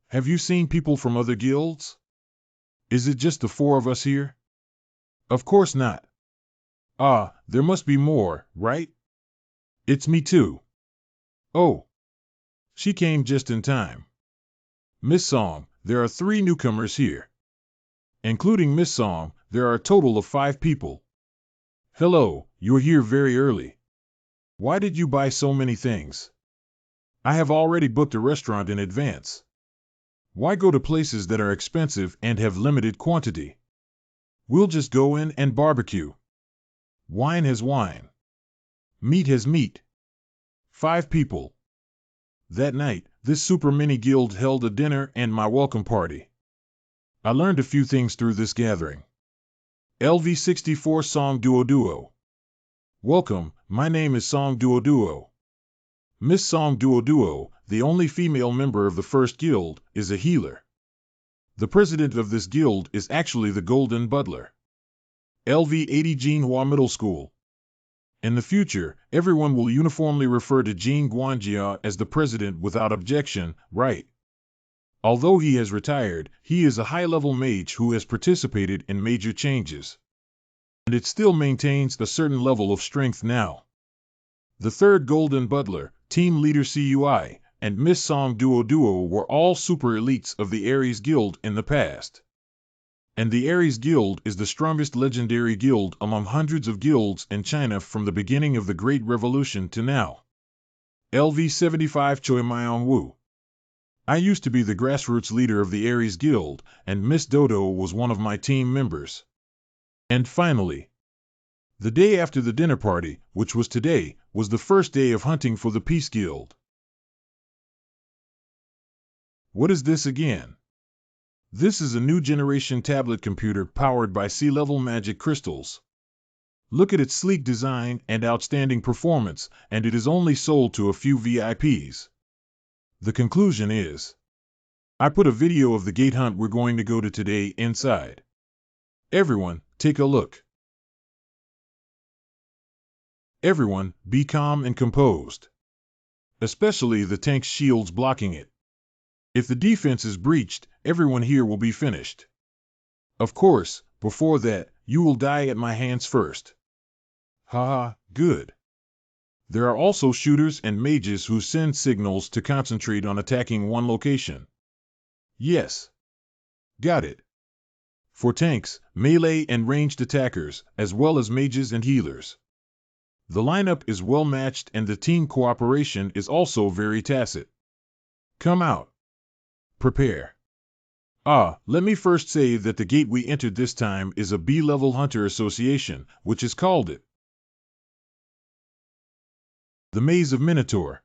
Have you seen people from other guilds? Is it just the four of us here? Of course not. Ah, there must be more, right? It's me too. Oh. She came just in time. Miss Song, there are 3 newcomers here. Including Miss Song, there are a total of 5 people. Hello, you're here very early. Why did you buy so many things? I have already booked a restaurant in advance. Why go to places that are expensive and have limited quantity? We'll just go in and barbecue. Wine has wine. Meat has meat. 5 people. That night, this super mini guild held a dinner and my welcome party. I learned a few things through this gathering. LV64 Song Duo Duo. Welcome, my name is Song Duo Duo. Miss Song Duo Duo, the only female member of the first guild, is a healer. The president of this guild is actually the Golden Butler. LV80 Jinhua Middle School. In the future, everyone will uniformly refer to Jin Guanjia as the president without objection, right? Although he has retired, he is a high-level mage who has participated in major changes. And it still maintains a certain level of strength now. The third Golden Butler, Team Leader CUI, and Miss Song Duo Duo were all super elites of the Ares Guild in the past. And the Ares Guild is the strongest legendary guild among hundreds of guilds in China from the beginning of the Great Revolution to now. LV75 Choi Myong Wu. I used to be the grassroots leader of the Ares Guild, and Miss Dodo was one of my team members. And finally, the day after the dinner party, which was today, was the first day of hunting for the Peace Guild. What is this again? This is a new generation tablet computer powered by sea-level magic crystals. Look at its sleek design and outstanding performance, and it is only sold to a few VIPs. The conclusion is, I put a video of the gate hunt we're going to go to today inside. Everyone, take a look. Everyone, be calm and composed. Especially the tank's shields blocking it. If the defense is breached, everyone here will be finished. Of course, before that, you will die at my hands first. Haha, good. There are also shooters and mages who send signals to concentrate on attacking one location. Yes. Got it. For tanks, melee and ranged attackers, as well as mages and healers. The lineup is well matched and the team cooperation is also very tacit. Come out. Prepare. Let me first say that the gate we entered this time is a B-level hunter association, which has called it the Maze of Minotaur.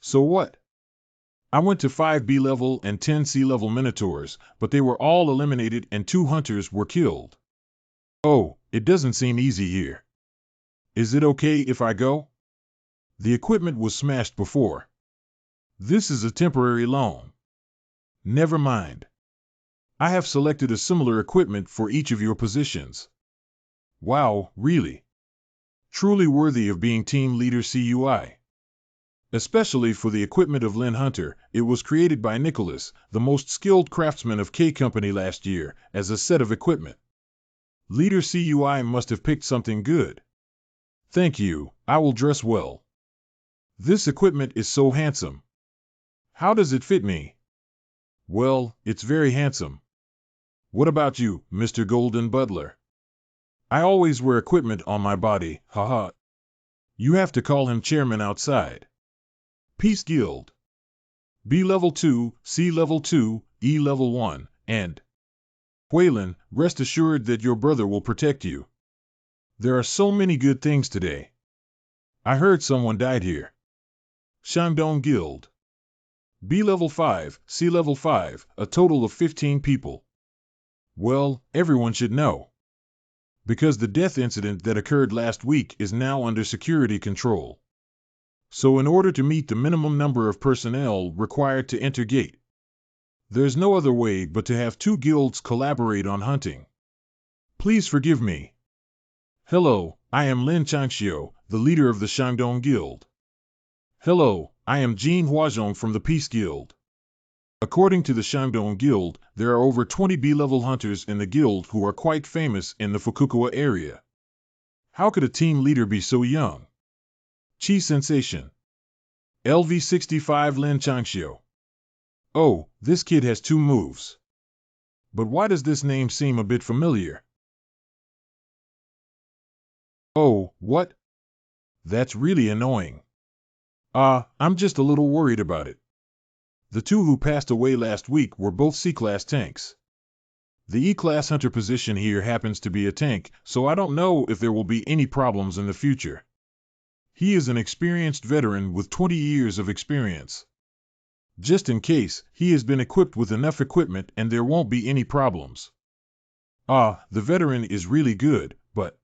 So what? I went to 5 B-level and 10 C-level Minotaurs, but they were all eliminated and 2 hunters were killed. Oh, it doesn't seem easy here. Is it okay if I go? The equipment was smashed before. This is a temporary loan. Never mind. I have selected a similar equipment for each of your positions. Wow, really? Truly worthy of being team leader CUI. Especially for the equipment of Lynn Hunter, it was created by Nicholas, the most skilled craftsman of K Company last year, as a set of equipment. Leader CUI must have picked something good. Thank you, I will dress well. This equipment is so handsome. How does it fit me? Well, it's very handsome. What about you, Mr. Golden Butler? I always wear equipment on my body, haha. You have to call him chairman outside. Peace Guild. B level 2, C level 2, E level 1, and Waylon, rest assured that your brother will protect you. There are so many good things today. I heard someone died here. Shandong Guild. B level 5, C level 5, a total of 15 people. Well, everyone should know. Because the death incident that occurred last week is now under security control. So in order to meet the minimum number of personnel required to enter gate, there's no other way but to have 2 guilds collaborate on hunting. Please forgive me. Hello, I am Lin Changxiu, the leader of the Shandong Guild. Hello, I am Jin Huazhong from the Peace Guild. According to the Shandong Guild, there are over 20 B-level hunters in the guild who are quite famous in the Fukuoka area. How could a team leader be so young? Chi Sensation. LV65 Lin Changxiu. Oh, this kid has 2 moves. But why does this name seem a bit familiar? Oh, what? That's really annoying. I'm just a little worried about it. The 2 who passed away last week were both C-class tanks. The E-class hunter position here happens to be a tank, so I don't know if there will be any problems in the future. He is an experienced veteran with 20 years of experience. Just in case, he has been equipped with enough equipment and there won't be any problems. The veteran is really good, but...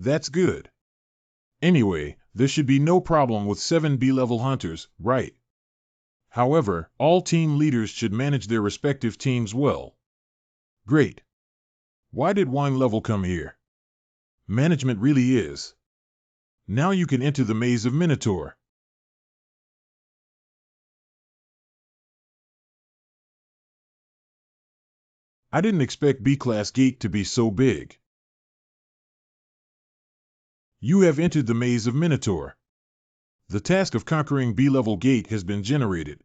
That's good. Anyway, there should be no problem with 7 B-level hunters, right? However, all team leaders should manage their respective teams well. Great. Why did Wine Level come here? Management really is. Now you can enter the maze of Minotaur. I didn't expect B-class gate to be so big. You have entered the maze of Minotaur. The task of conquering B-level gate has been generated.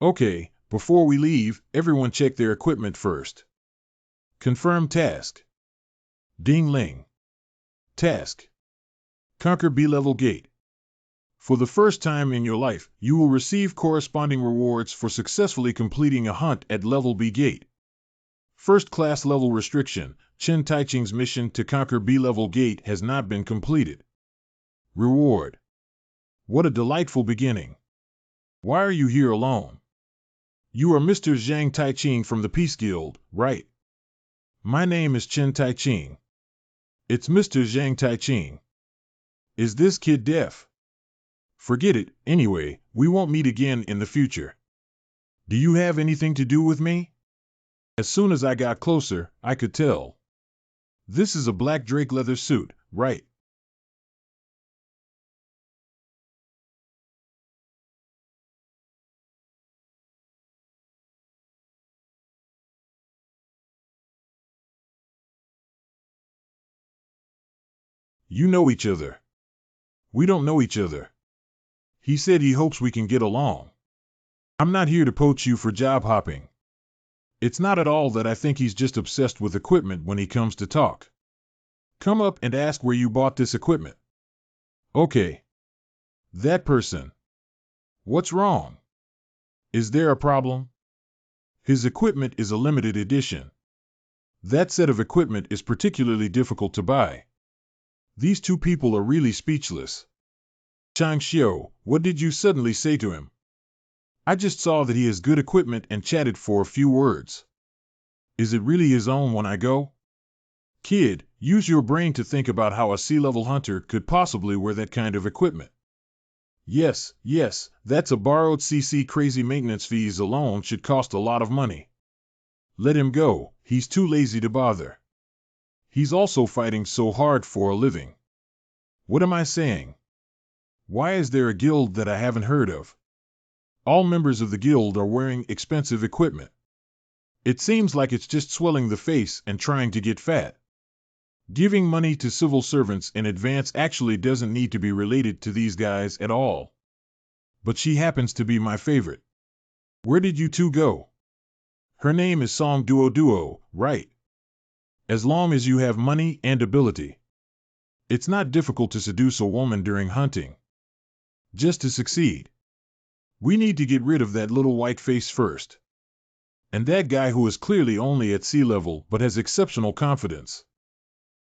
Okay, before we leave, everyone check their equipment first. Confirm task. Ding Ling. Task. Conquer B-level gate. For the first time in your life, you will receive corresponding rewards for successfully completing a hunt at level B gate. First class level restriction, Chen Taiching's mission to conquer B-level gate has not been completed. Reward. What a delightful beginning. Why are you here alone? You are Mr. Zhang Taiching from the Peace Guild, right? My name is Chen Taiching. It's Mr. Zhang Taiching. Is this kid deaf? Forget it, anyway, we won't meet again in the future. Do you have anything to do with me? As soon as I got closer, I could tell. This is a black drake leather suit, right? You know each other. We don't know each other. He said he hopes we can get along. I'm not here to poach you for job hopping. It's not at all that I think he's just obsessed with equipment when he comes to talk. Come up and ask where you bought this equipment. Okay. That person. What's wrong? Is there a problem? His equipment is a limited edition. That set of equipment is particularly difficult to buy. These 2 people are really speechless. Chang Xiu, what did you suddenly say to him? I just saw that he has good equipment and chatted for a few words. Is it really his own when I go? Kid, use your brain to think about how a sea-level hunter could possibly wear that kind of equipment. Yes, that's a borrowed CC. Crazy maintenance fees alone should cost a lot of money. Let him go, he's too lazy to bother. He's also fighting so hard for a living. What am I saying? Why is there a guild that I haven't heard of? All members of the guild are wearing expensive equipment. It seems like it's just swelling the face and trying to get fat. Giving money to civil servants in advance actually doesn't need to be related to these guys at all. But she happens to be my favorite. Where did you two go? Her name is Song Duo, right? As long as you have money and ability. It's not difficult to seduce a woman during hunting. Just to succeed. We need to get rid of that little white face first. And that guy who is clearly only at sea level but has exceptional confidence.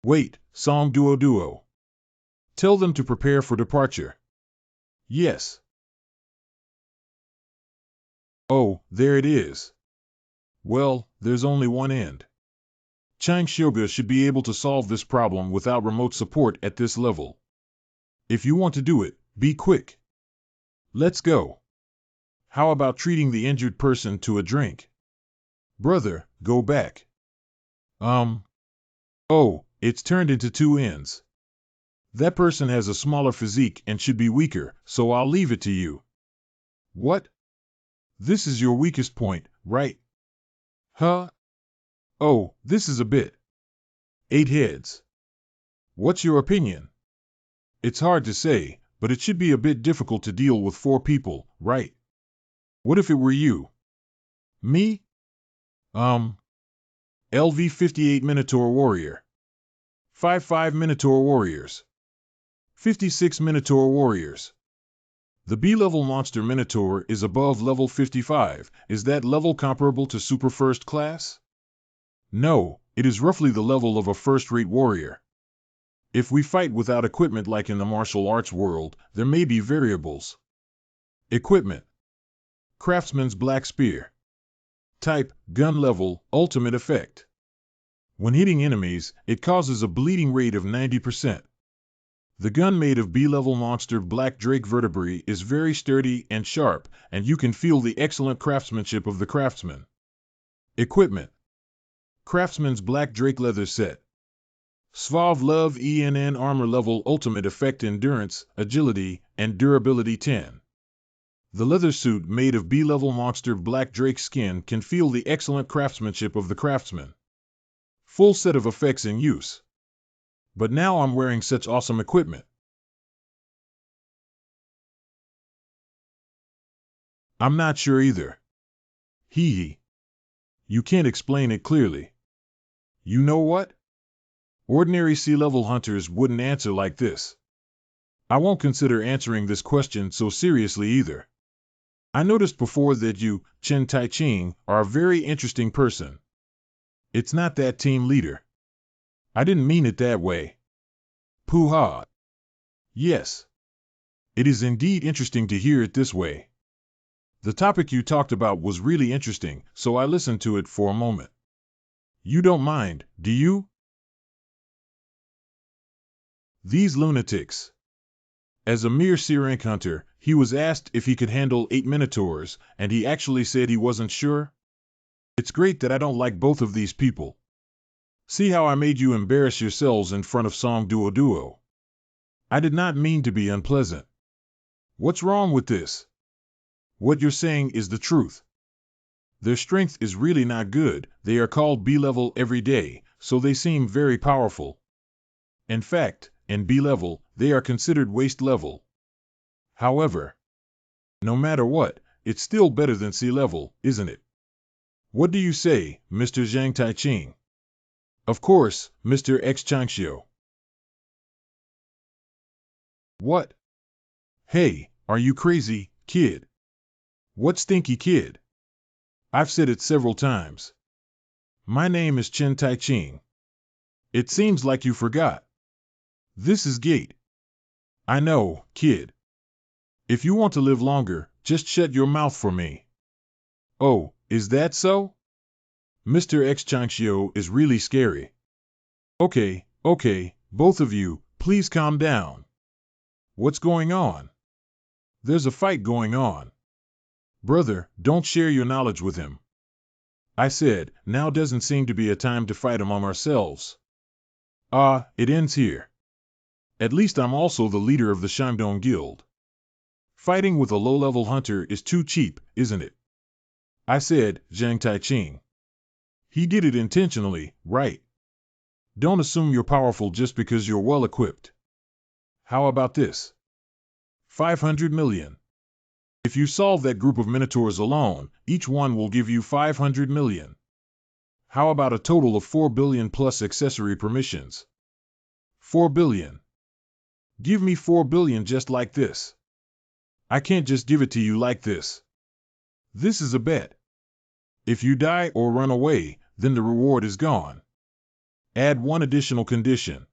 Wait, Song Duo. Tell them to prepare for departure. Yes. Oh, there it is. Well, there's only one end. Chang Xiuge should be able to solve this problem without remote support at this level. If you want to do it, be quick. Let's go. How about treating the injured person to a drink? Brother, go back. Oh, it's turned into two ends. That person has a smaller physique and should be weaker, so I'll leave it to you. What? This is your weakest point, right? Huh? Oh, this is a bit. 8 heads. What's your opinion? It's hard to say, but it should be a bit difficult to deal with 4 people, right? What if it were you? Me? LV 58 Minotaur Warrior. 55 Minotaur Warriors. 56 Minotaur Warriors. The B-level monster Minotaur is above level 55. Is that level comparable to Super First Class? No, it is roughly the level of a first-rate warrior. If we fight without equipment like in the martial arts world, there may be variables. Equipment. Craftsman's Black Spear. Type, gun level, ultimate effect. When hitting enemies, it causes a bleeding rate of 90%. The gun made of B-level monster Black Drake vertebrae is very sturdy and sharp, and you can feel the excellent craftsmanship of the craftsman. Equipment. Craftsman's Black Drake leather set. Svav Love ENN armor level ultimate effect endurance, agility, and durability 10. The leather suit made of B-level monster Black Drake skin can feel the excellent craftsmanship of the craftsman. Full set of effects in use. But now I'm wearing such awesome equipment. I'm not sure either. Hee. You can't explain it clearly. You know what? Ordinary sea-level hunters wouldn't answer like this. I won't consider answering this question so seriously either. I noticed before that you, Chen Tai-ching, are a very interesting person. It's not that team leader. I didn't mean it that way. Poo-ha. Yes. It is indeed interesting to hear it this way. The topic you talked about was really interesting, so I listened to it for a moment. You don't mind, do you? These lunatics. As a mere C-rank hunter, he was asked if he could handle 8 minotaurs, and he actually said he wasn't sure. It's great that I don't like both of these people. See how I made you embarrass yourselves in front of Song Duo. I did not mean to be unpleasant. What's wrong with this? What you're saying is the truth. Their strength is really not good. They are called B-level every day, so they seem very powerful. In fact, in B-level, they are considered waste level. However, no matter what, it's still better than C-level, isn't it? What do you say, Mr. Zhang Tai-ching? Of course, Mr. X Changxiu. What? Hey, are you crazy, kid? What stinky kid? I've said it several times. My name is Chen Tai-ching. It seems like you forgot. This is Gate. I know, kid. If you want to live longer, just shut your mouth for me. Oh, is that so? Mr. X Changshio is really scary. Okay, both of you, please calm down. What's going on? There's a fight going on. Brother, don't share your knowledge with him. I said, now doesn't seem to be a time to fight among ourselves. It ends here. At least I'm also the leader of the Shandong Guild. Fighting with a low-level hunter is too cheap, isn't it? I said, Zhang Taiqing. He did it intentionally, right? Don't assume you're powerful just because you're well-equipped. How about this? 500 million. If you solve that group of minotaurs alone, each one will give you 500 million. How about a total of 4 billion plus accessory permissions? 4 billion. Give me 4 billion just like this. I can't just give it to you like this. This is a bet. If you die or run away, then the reward is gone. Add one additional condition.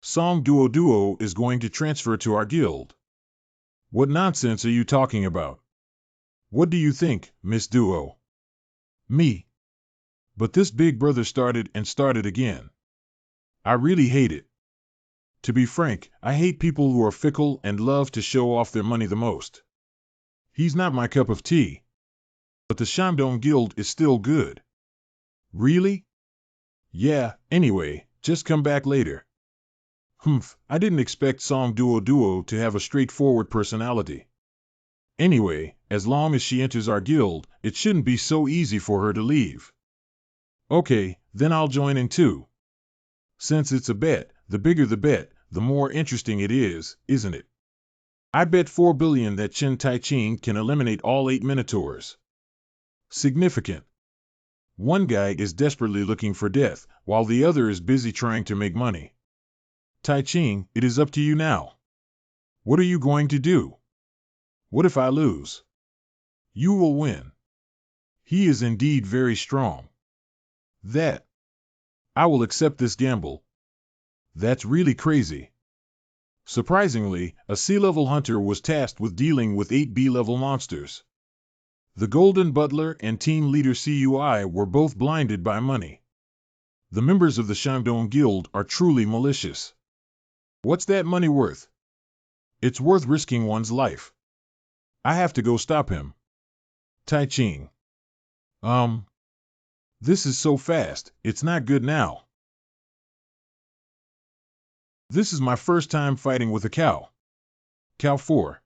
Song Duo is going to transfer to our guild. What nonsense are you talking about? What do you think, Miss Duo? Me. But this big brother started again. I really hate it. To be frank, I hate people who are fickle and love to show off their money the most. He's not my cup of tea. But the Shandong Guild is still good. Really? Yeah, anyway, just come back later. I didn't expect Song Duo to have a straightforward personality. Anyway, as long as she enters our guild, it shouldn't be so easy for her to leave. Okay, then I'll join in too. Since it's a bet, the bigger the bet, the more interesting it is, isn't it? I bet 4 billion that Chen Taiqing can eliminate all 8 minotaurs. Significant. One guy is desperately looking for death, while the other is busy trying to make money. Taiqing, it is up to you now. What are you going to do? What if I lose? You will win. He is indeed very strong. That. I will accept this gamble. That's really crazy. Surprisingly, a C-level hunter was tasked with dealing with 8 B-level monsters. The Golden Butler and team leader CUI were both blinded by money. The members of the Shandong Guild are truly malicious. What's that money worth? It's worth risking one's life. I have to go stop him. Taiqing. This is so fast, it's not good now. This is my first time fighting with a cow. Cow 4.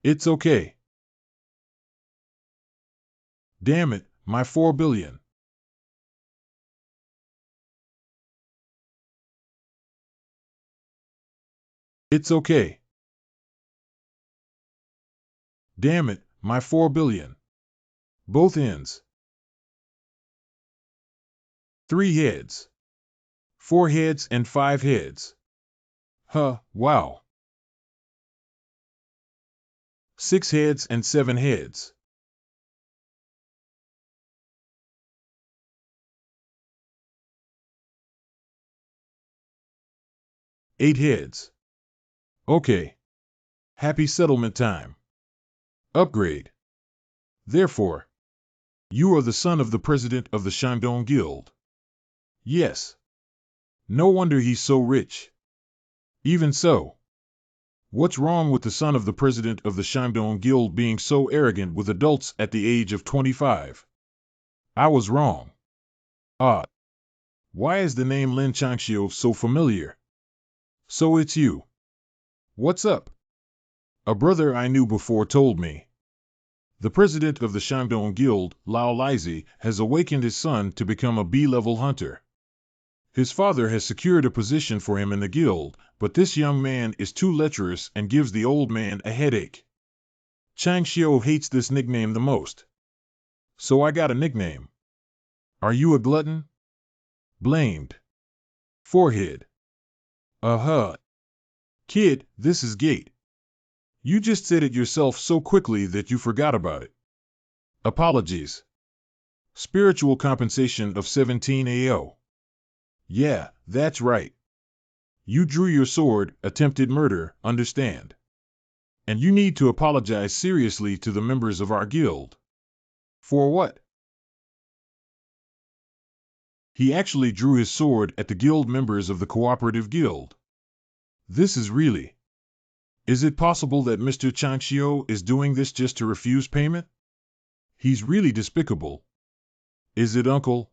It's okay. Damn it, my 4 billion. It's okay. Damn it, my 4 billion. Both ends. 3 heads. 4 heads and 5 heads. Wow. 6 heads and 7 heads. 8 heads. Okay. Happy settlement time. Upgrade. Therefore, you are the son of the president of the Shandong Guild. Yes. No wonder he's so rich. Even so, what's wrong with the son of the president of the Shandong Guild being so arrogant with adults at the age of 25? I was wrong. Why is the name Lin Changxiu so familiar? So it's you. What's up? A brother I knew before told me. The president of the Shandong Guild, Lao Lizi, has awakened his son to become a B-level hunter. His father has secured a position for him in the guild, but this young man is too lecherous and gives the old man a headache. Changxiu hates this nickname the most. So I got a nickname. Are you a glutton? Blamed. Forehead. Kid, this is Gate. You just said it yourself so quickly that you forgot about it. Apologies. Spiritual compensation of 17 AO. Yeah, that's right. You drew your sword, attempted murder, understand. And you need to apologize seriously to the members of our guild. For what? He actually drew his sword at the guild members of the cooperative guild. This is really... Is it possible that Mr. Chanchio is doing this just to refuse payment? He's really despicable. Is it, Uncle?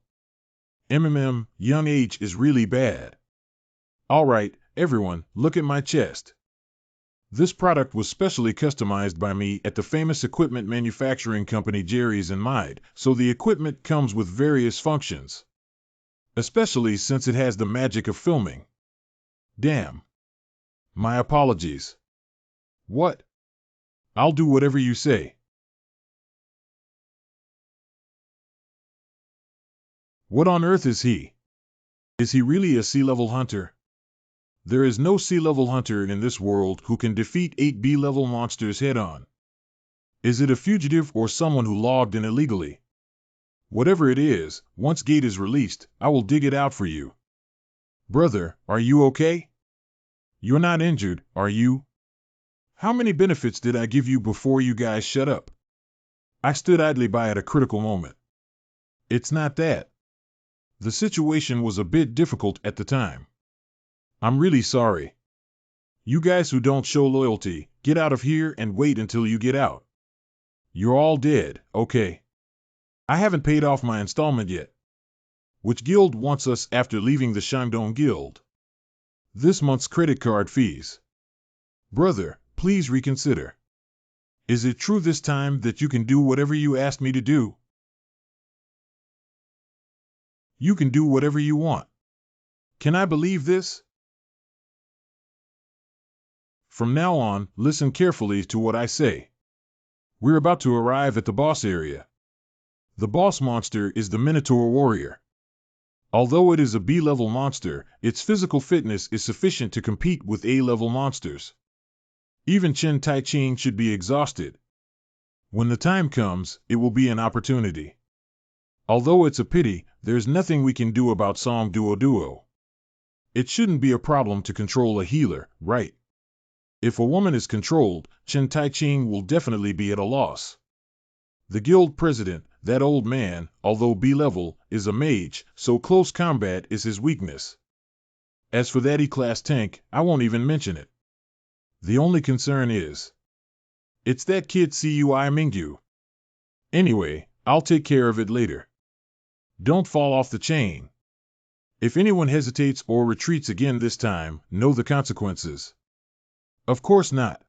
Young age is really bad. All right, everyone, look at my chest. This product was specially customized by me at the famous equipment manufacturing company Jerry's and Mide, so the equipment comes with various functions. Especially since it has the magic of filming. Damn. My apologies. What? I'll do whatever you say. What on earth is he? Is he really a sea-level hunter? There is no sea-level hunter in this world who can defeat 8 B-level monsters head-on. Is it a fugitive or someone who logged in illegally? Whatever it is, once Gate is released, I will dig it out for you. Brother, are you okay? You're not injured, are you? How many benefits did I give you before you guys shut up? I stood idly by at a critical moment. It's not that. The situation was a bit difficult at the time. I'm really sorry. You guys who don't show loyalty, get out of here and wait until you get out. You're all dead, okay? I haven't paid off my installment yet. Which guild wants us after leaving the Shandong Guild? This month's credit card fees. Brother, please reconsider. Is it true this time that you can do whatever you asked me to do? You can do whatever you want. Can I believe this? From now on, listen carefully to what I say. We're about to arrive at the boss area. The boss monster is the Minotaur Warrior. Although it is a B-level monster, its physical fitness is sufficient to compete with A-level monsters. Even Chen Tai-Ching should be exhausted. When the time comes, it will be an opportunity. Although it's a pity, there's nothing we can do about Song Duo Duo. It shouldn't be a problem to control a healer, right? If a woman is controlled, Chen Tai-Ching will definitely be at a loss. The guild president, that old man, although B-level, is a mage, so close combat is his weakness. As for that E-class tank, I won't even mention it. The only concern is... it's that kid Cui Mingyu. Anyway, I'll take care of it later. Don't fall off the chain. If anyone hesitates or retreats again this time, know the consequences. Of course not.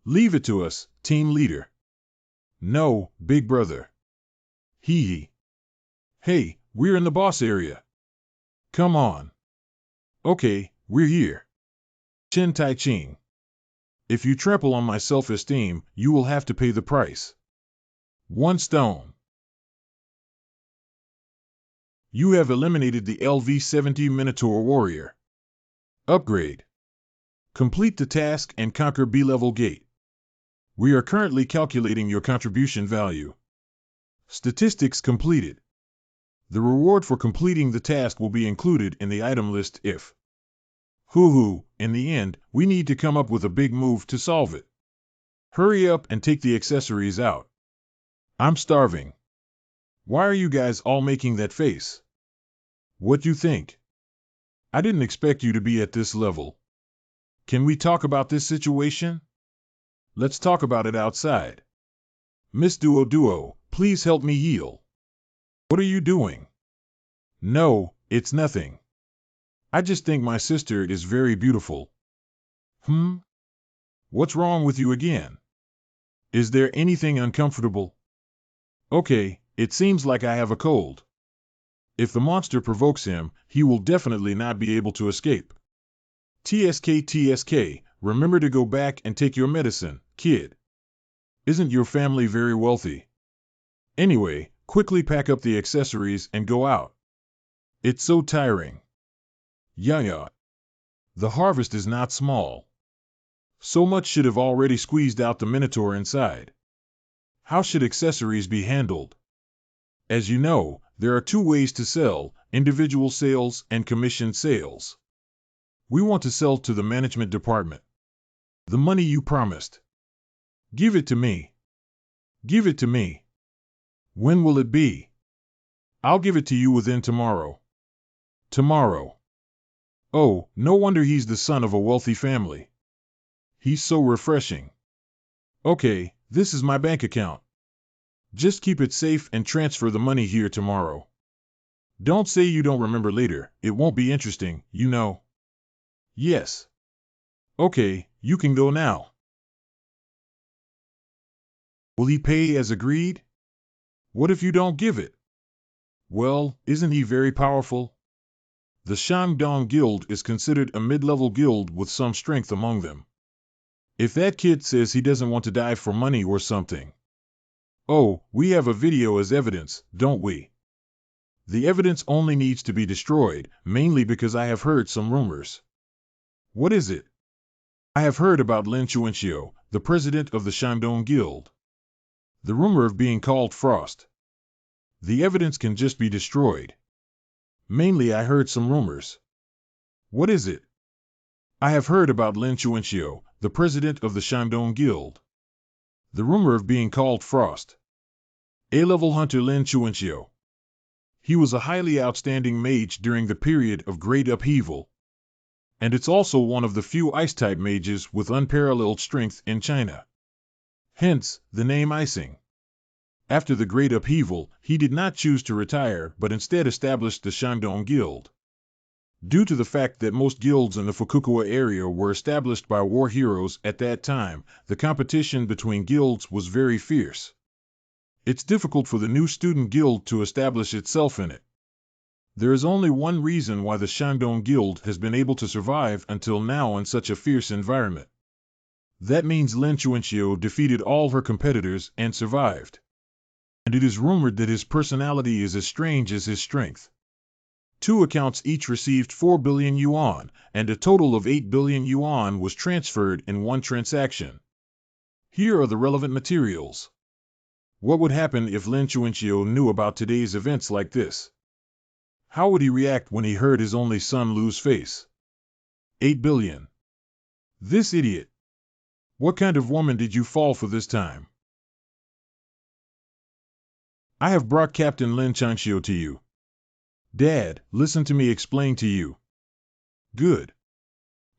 Leave it to us, team leader. No, big brother. Hee hee. Hey, we're in the boss area. Come on. Okay, we're here. Chen Tai-Ching. If you trample on my self-esteem, you will have to pay the price. 1 stone. You have eliminated the LV-70 Minotaur Warrior. Upgrade. Complete the task and conquer B-level gate. We are currently calculating your contribution value. Statistics completed. The reward for completing the task will be included in the item list if... Hoo-hoo, in the end, we need to come up with a big move to solve it. Hurry up and take the accessories out. I'm starving. Why are you guys all making that face? What you think? I didn't expect you to be at this level. Can we talk about this situation? Let's talk about it outside. Miss Duo Duo, please help me heal. What are you doing? No, it's nothing. I just think my sister is very beautiful. What's wrong with you again? Is there anything uncomfortable? Okay, it seems like I have a cold. If the monster provokes him, he will definitely not be able to escape. TSK, remember to go back and take your medicine, kid. Isn't your family very wealthy? Anyway, quickly pack up the accessories and go out. It's so tiring. Yeah. The harvest is not small. So much should have already squeezed out the Minotaur inside. How should accessories be handled? As you know, there are two ways to sell: individual sales and commission sales. We want to sell to the management department. The money you promised. Give it to me. Give it to me. When will it be? I'll give it to you within tomorrow. Tomorrow. Oh, no wonder he's the son of a wealthy family. He's so refreshing. Okay, this is my bank account. Just keep it safe and transfer the money here tomorrow. Don't say you don't remember later, it won't be interesting, you know. Yes. Okay, you can go now. Will he pay as agreed? What if you don't give it? Well, isn't he very powerful? The Shandong Guild is considered a mid-level guild with some strength among them. If that kid says he doesn't want to die for money or something. Oh, we have a video as evidence, don't we? The evidence only needs to be destroyed, mainly because I have heard some rumors. What is it? I have heard about Lin Chuanxiu, the president of the Shandong Guild. The rumor of being called Frost. The evidence can just be destroyed. Mainly I heard some rumors. What is it? I have heard about Lin Chuanxiu, the president of the Shandong Guild. The rumor of being called Frost. A-level hunter Lin Chuanxiu. He was a highly outstanding mage during the period of Great Upheaval. And it's also one of the few Ice-type mages with unparalleled strength in China. Hence, the name Icing. After the Great Upheaval, he did not choose to retire but instead established the Shandong Guild. Due to the fact that most guilds in the Fukuoka area were established by war heroes at that time, the competition between guilds was very fierce. It's difficult for the new student guild to establish itself in it. There is only one reason why the Shandong Guild has been able to survive until now in such a fierce environment. That means Lin Chuanxiu defeated all her competitors and survived. And it is rumored that his personality is as strange as his strength. Two accounts each received 4 billion yuan, and a total of 8 billion yuan was transferred in one transaction. Here are the relevant materials. What would happen if Lin Chuanxiu knew about today's events like this? How would he react when he heard his only son lose face? 8 billion. This idiot. What kind of woman did you fall for this time? I have brought Captain Lin Chuanxiu to you. Dad, listen to me explain to you. Good.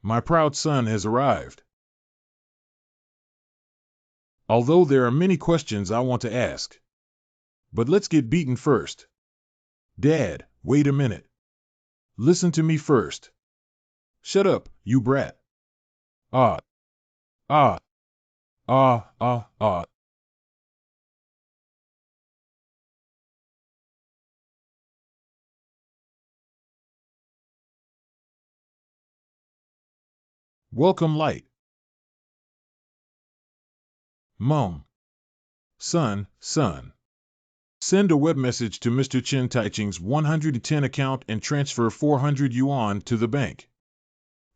My proud son has arrived. Although there are many questions I want to ask. But let's get beaten first. Dad, wait a minute. Listen to me first. Shut up, you brat. Ah. Ah. Ah, ah, ah. Welcome, light. Mom. Son. Send a web message to Mr. Chen Taiching's 110 account and transfer 400 yuan to the bank.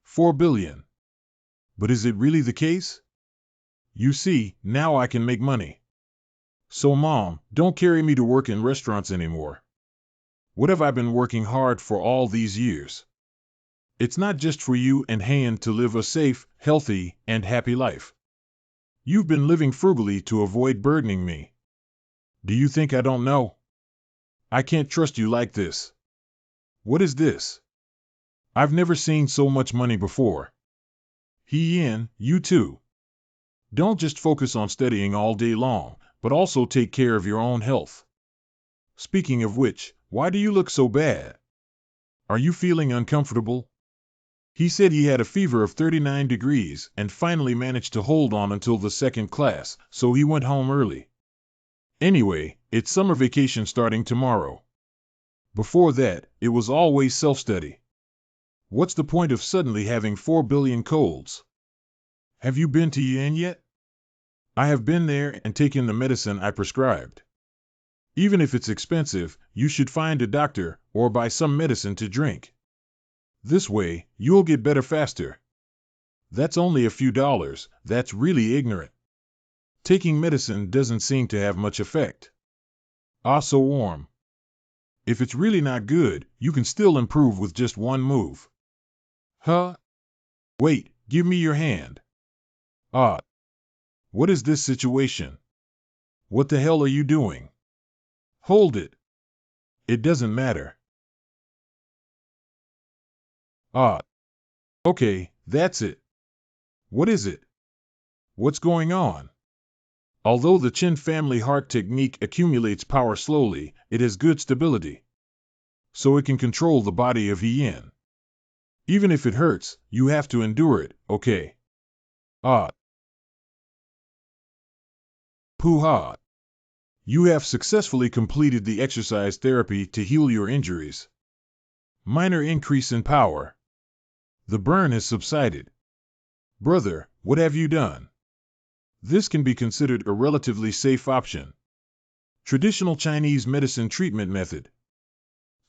4 billion. But is it really the case? You see, now I can make money. So Mom, don't carry me to work in restaurants anymore. What have I been working hard for all these years? It's not just for you and Han to live a safe, healthy, and happy life. You've been living frugally to avoid burdening me. Do you think I don't know? I can't trust you like this. What is this? I've never seen so much money before. Yin, you too. Don't just focus on studying all day long, but also take care of your own health. Speaking of which, why do you look so bad? Are you feeling uncomfortable? He said he had a fever of 39 degrees and finally managed to hold on until the second class, so he went home early. Anyway, it's summer vacation starting tomorrow. Before that, it was always self-study. What's the point of suddenly having 4 billion colds? Have you been to Yin yet? I have been there and taken the medicine I prescribed. Even if it's expensive, you should find a doctor or buy some medicine to drink. This way, you'll get better faster. That's only a few dollars, that's really ignorant. Taking medicine doesn't seem to have much effect. Ah, so warm. If it's really not good, you can still improve with just one move. Huh? Wait, give me your hand. Ah. What is this situation? What the hell are you doing? Hold it. It doesn't matter. Ah. Okay, that's it. What is it? What's going on? Although the Chin family heart technique accumulates power slowly, it has good stability. So it can control the body of Yin. Even if it hurts, you have to endure it, okay? Ah. Poo-ha. You have successfully completed the exercise therapy to heal your injuries. Minor increase in power. The burn has subsided. Brother, what have you done? This can be considered a relatively safe option. Traditional Chinese medicine treatment method.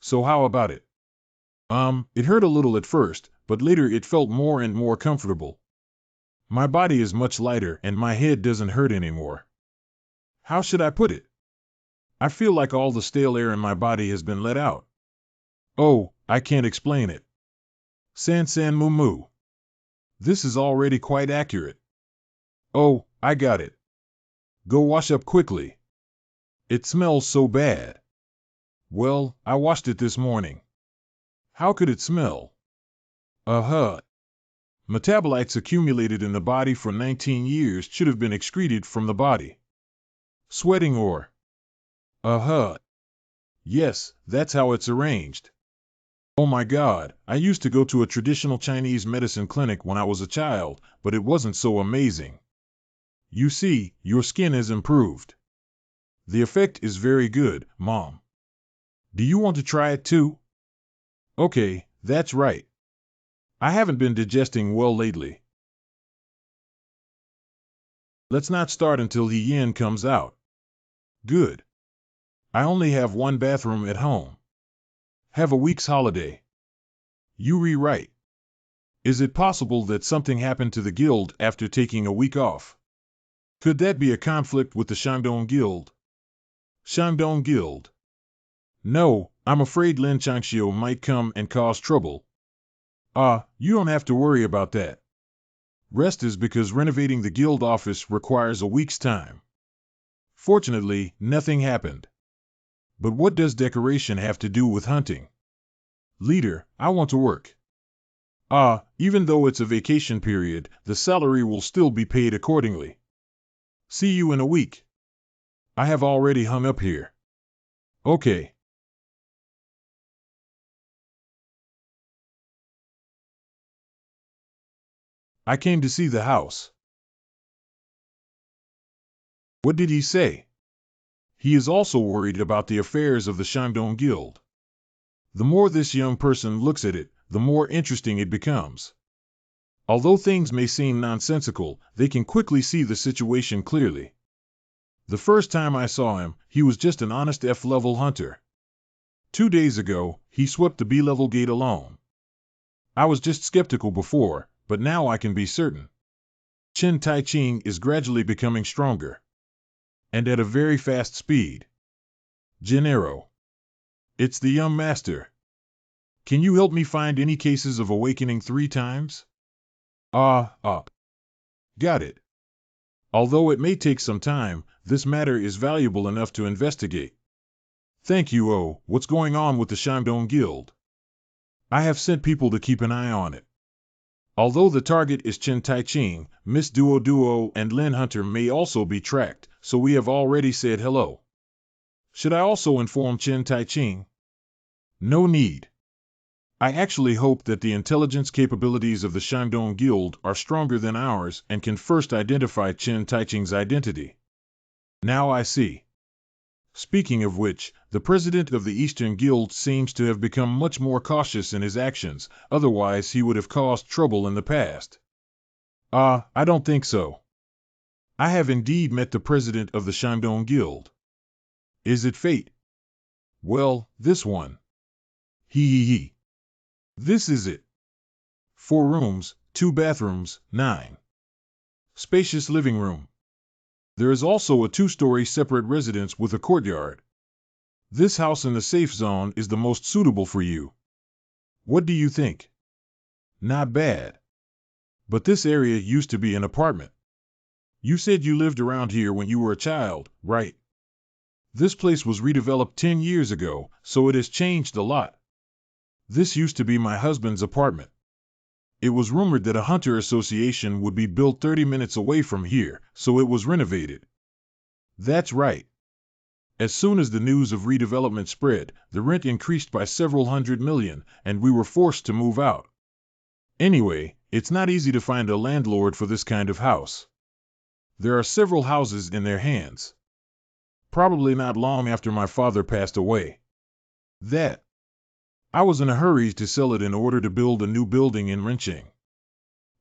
So how about it? It hurt a little at first, but later it felt more and more comfortable. My body is much lighter and my head doesn't hurt anymore. How should I put it? I feel like all the stale air in my body has been let out. Oh, I can't explain it. San moo moo. This is already quite accurate. Oh, I got it. Go wash up quickly. It smells so bad. Well, I washed it this morning. How could it smell? Uh-huh. Metabolites accumulated in the body for 19 years should have been excreted from the body. Sweating or... Uh-huh. Yes, that's how it's arranged. Oh my God, I used to go to a traditional Chinese medicine clinic when I was a child, but it wasn't so amazing. You see, your skin has improved. The effect is very good, Mom. Do you want to try it too? Okay, that's right. I haven't been digesting well lately. Let's not start until the yin comes out. Good. I only have one bathroom at home. Have a week's holiday. You rewrite. Is it possible that something happened to the guild after taking a week off? Could that be a conflict with the Shandong Guild? Shandong Guild. No, I'm afraid Lin Changxiu might come and cause trouble. You don't have to worry about that. Rest is because renovating the guild office requires a week's time. Fortunately, nothing happened. But what does decoration have to do with hunting? Leader, I want to work. Even though it's a vacation period, the salary will still be paid accordingly. See you in a week. I have already hung up here. Okay. I came to see the house. What did he say? He is also worried about the affairs of the Shandong Guild. The more this young person looks at it, the more interesting it becomes. Although things may seem nonsensical, they can quickly see the situation clearly. The first time I saw him, he was just an honest F-level hunter. 2 days ago, he swept the B-level gate alone. I was just skeptical before, but now I can be certain. Chen Tai-Ching is gradually becoming stronger. And at a very fast speed. Gennaro. It's the young master. Can you help me find any cases of awakening 3 times? Got it. Although it may take some time, this matter is valuable enough to investigate. Thank you. What's going on with the Shandong Guild? I have sent people to keep an eye on it. Although the target is Chen Tai-Ching, Miss Duo and Lin Hunter may also be tracked, so we have already said hello. Should I also inform Chen Tai-Ching? No need. I actually hope that the intelligence capabilities of the Shandong Guild are stronger than ours and can first identify Chen Tai-Ching's identity. Now I see. Speaking of which, the president of the Eastern Guild seems to have become much more cautious in his actions, otherwise he would have caused trouble in the past. I don't think so. I have indeed met the president of the Shandong Guild. Is it fate? Well, this one. He. This is it. 4 rooms, 2 bathrooms, 9. Spacious living room. There is also a 2-story separate residence with a courtyard. This house in the safe zone is the most suitable for you. What do you think? Not bad. But this area used to be an apartment. You said you lived around here when you were a child, right? This place was redeveloped 10 years ago, so it has changed a lot. This used to be my husband's apartment. It was rumored that a hunter association would be built 30 minutes away from here, so it was renovated. That's right. As soon as the news of redevelopment spread, the rent increased by several hundred million, and we were forced to move out. Anyway, it's not easy to find a landlord for this kind of house. There are several houses in their hands. Probably not long after my father passed away. That. I was in a hurry to sell it in order to build a new building in Renching.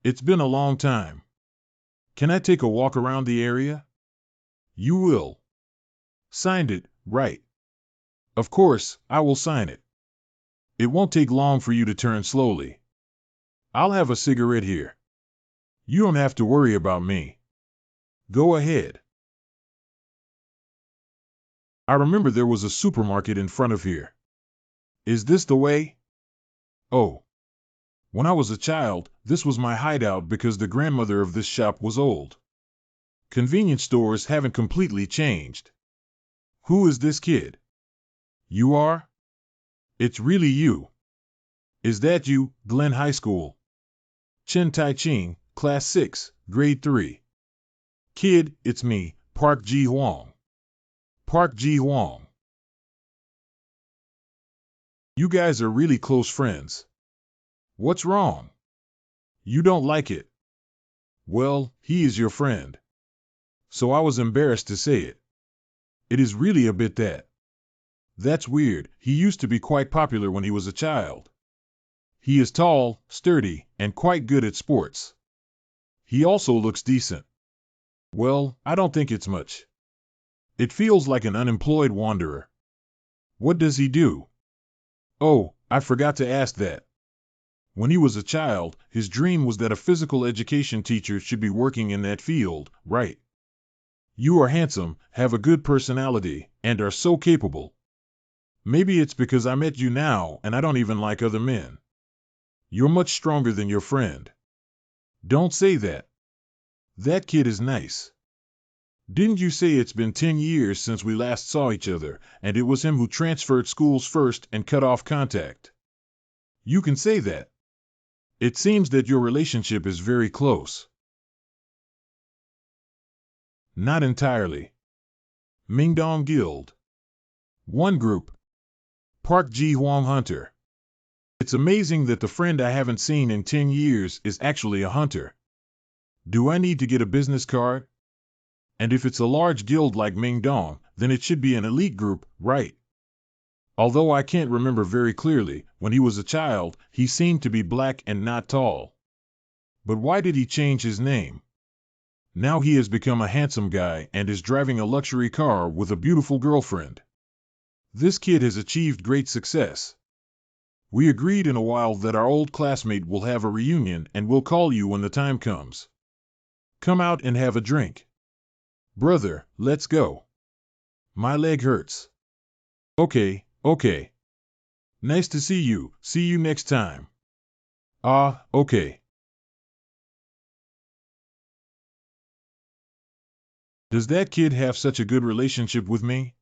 It's been a long time. Can I take a walk around the area? You will. Signed it, right. Of course, I will sign it. It won't take long for you to turn slowly. I'll have a cigarette here. You don't have to worry about me. Go ahead. I remember there was a supermarket in front of here. Is this the way? Oh. When I was a child, this was my hideout because the grandmother of this shop was old. Convenience stores haven't completely changed. Who is this kid? You are? It's really you. Is that you, Glen High School? Chen Tai Ching, Class 6, Grade 3. Kid, it's me, Park Ji Hwang. Park Ji Hwang. You guys are really close friends. What's wrong? You don't like it. Well, he is your friend. So I was embarrassed to say it. It is really a bit that. That's weird. He used to be quite popular when he was a child. He is tall, sturdy, and quite good at sports. He also looks decent. Well, I don't think it's much. It feels like an unemployed wanderer. What does he do? Oh, I forgot to ask that. When he was a child, his dream was that a physical education teacher should be working in that field, right? You are handsome, have a good personality, and are so capable. Maybe it's because I met you now and I don't even like other men. You're much stronger than your friend. Don't say that. That kid is nice. Didn't you say it's been 10 years since we last saw each other, and it was him who transferred schools first and cut off contact? You can say that. It seems that your relationship is very close. Not entirely. Mingdong Guild. One group. Park Ji Hwang Hunter. It's amazing that the friend I haven't seen in 10 years is actually a hunter. Do I need to get a business card? And if it's a large guild like Mingdong, then it should be an elite group, right? Although I can't remember very clearly, when he was a child, he seemed to be black and not tall. But why did he change his name? Now he has become a handsome guy and is driving a luxury car with a beautiful girlfriend. This kid has achieved great success. We agreed in a while that our old classmate will have a reunion and we'll call you when the time comes. Come out and have a drink. Brother, let's go. My leg hurts. Okay. Nice to see you. See you next time. Okay. Does that kid have such a good relationship with me?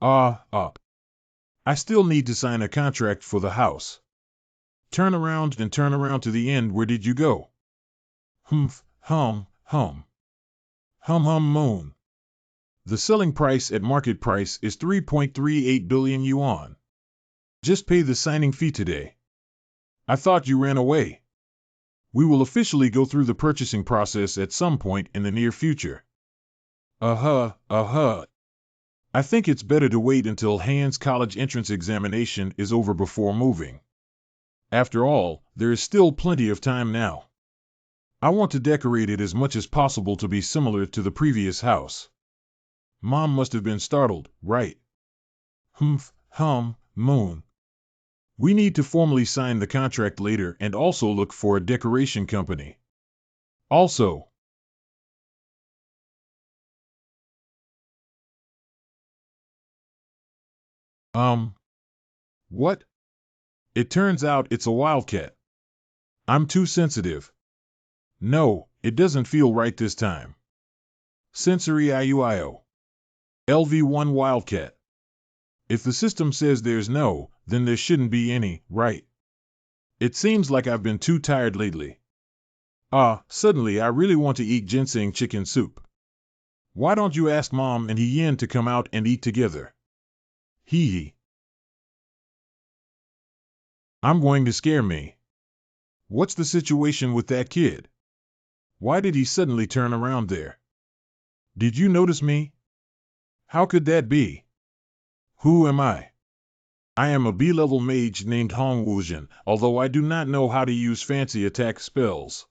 I still need to sign a contract for the house. Turn around to the end. Where did you go? Hum, moon. The selling price at market price is 3.38 billion yuan. Just pay the signing fee today. I thought you ran away. We will officially go through the purchasing process at some point in the near future. I think it's better to wait until Han's college entrance examination is over before moving. After all, there is still plenty of time now. I want to decorate it as much as possible to be similar to the previous house. Mom must have been startled, right? Moon. We need to formally sign the contract later and also look for a decoration company. Also, Um, what? It turns out it's a wildcat. I'm too sensitive. No, it doesn't feel right this time. Sensory IUIO. LV1 wildcat. If the system says there's no, then there shouldn't be any, right? It seems like I've been too tired lately. Suddenly I really want to eat ginseng chicken soup. Why don't you ask Mom and Yin to come out and eat together? Hee hee. I'm going to scare me. What's the situation with that kid? Why did he suddenly turn around there? Did you notice me? How could that be? Who am I? I am a B-level mage named Hong Wuzhen, although I do not know how to use fancy attack spells.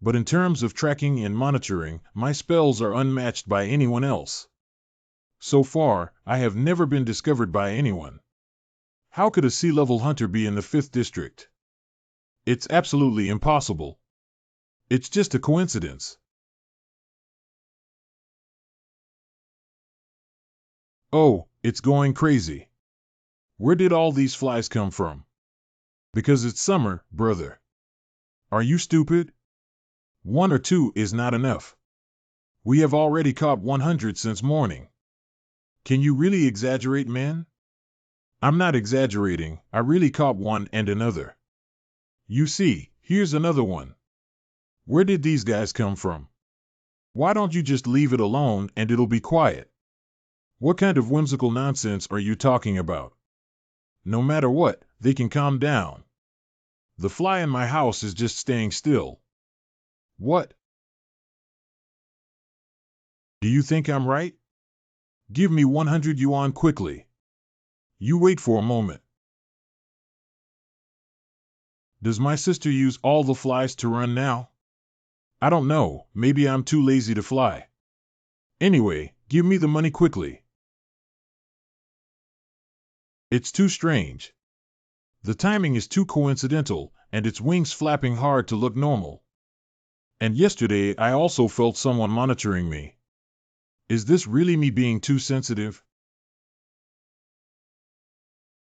But in terms of tracking and monitoring, my spells are unmatched by anyone else. So far, I have never been discovered by anyone. How could a sea-level hunter be in the 5th district? It's absolutely impossible. It's just a coincidence. Oh, it's going crazy. Where did all these flies come from? Because it's summer, brother. Are you stupid? 1 or 2 is not enough. We have already caught 100 since morning. Can you really exaggerate, man? I'm not exaggerating, I really caught one and another. You see, here's another one. Where did these guys come from? Why don't you just leave it alone and it'll be quiet? What kind of whimsical nonsense are you talking about? No matter what, they can calm down. The fly in my house is just staying still. What? Do you think I'm right? Give me 100 yuan quickly. You wait for a moment. Does my sister use all the flies to run now? I don't know, maybe I'm too lazy to fly. Anyway, give me the money quickly. It's too strange. The timing is too coincidental, and its wings flapping hard to look normal. And yesterday I also felt someone monitoring me. Is this really me being too sensitive?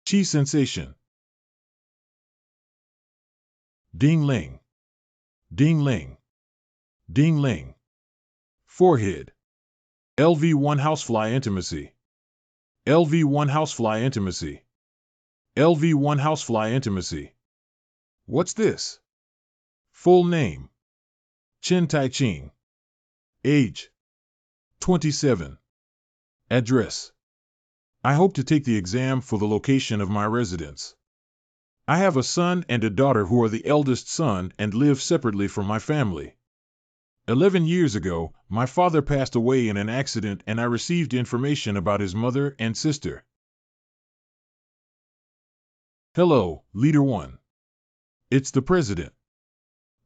Chi sensation. Ding-ling. Ding-ling. Ding-ling. Forehead. LV1 housefly intimacy. LV1 housefly intimacy. LV1 housefly intimacy. What's this? Full name. Chen Tai-ching. Age. 27. Address. I hope to take the exam for the location of my residence. I have a son and a daughter who are the eldest son and live separately from my family. 11 years ago, my father passed away in an accident and I received information about his mother and sister. Hello, Leader 1. It's the President.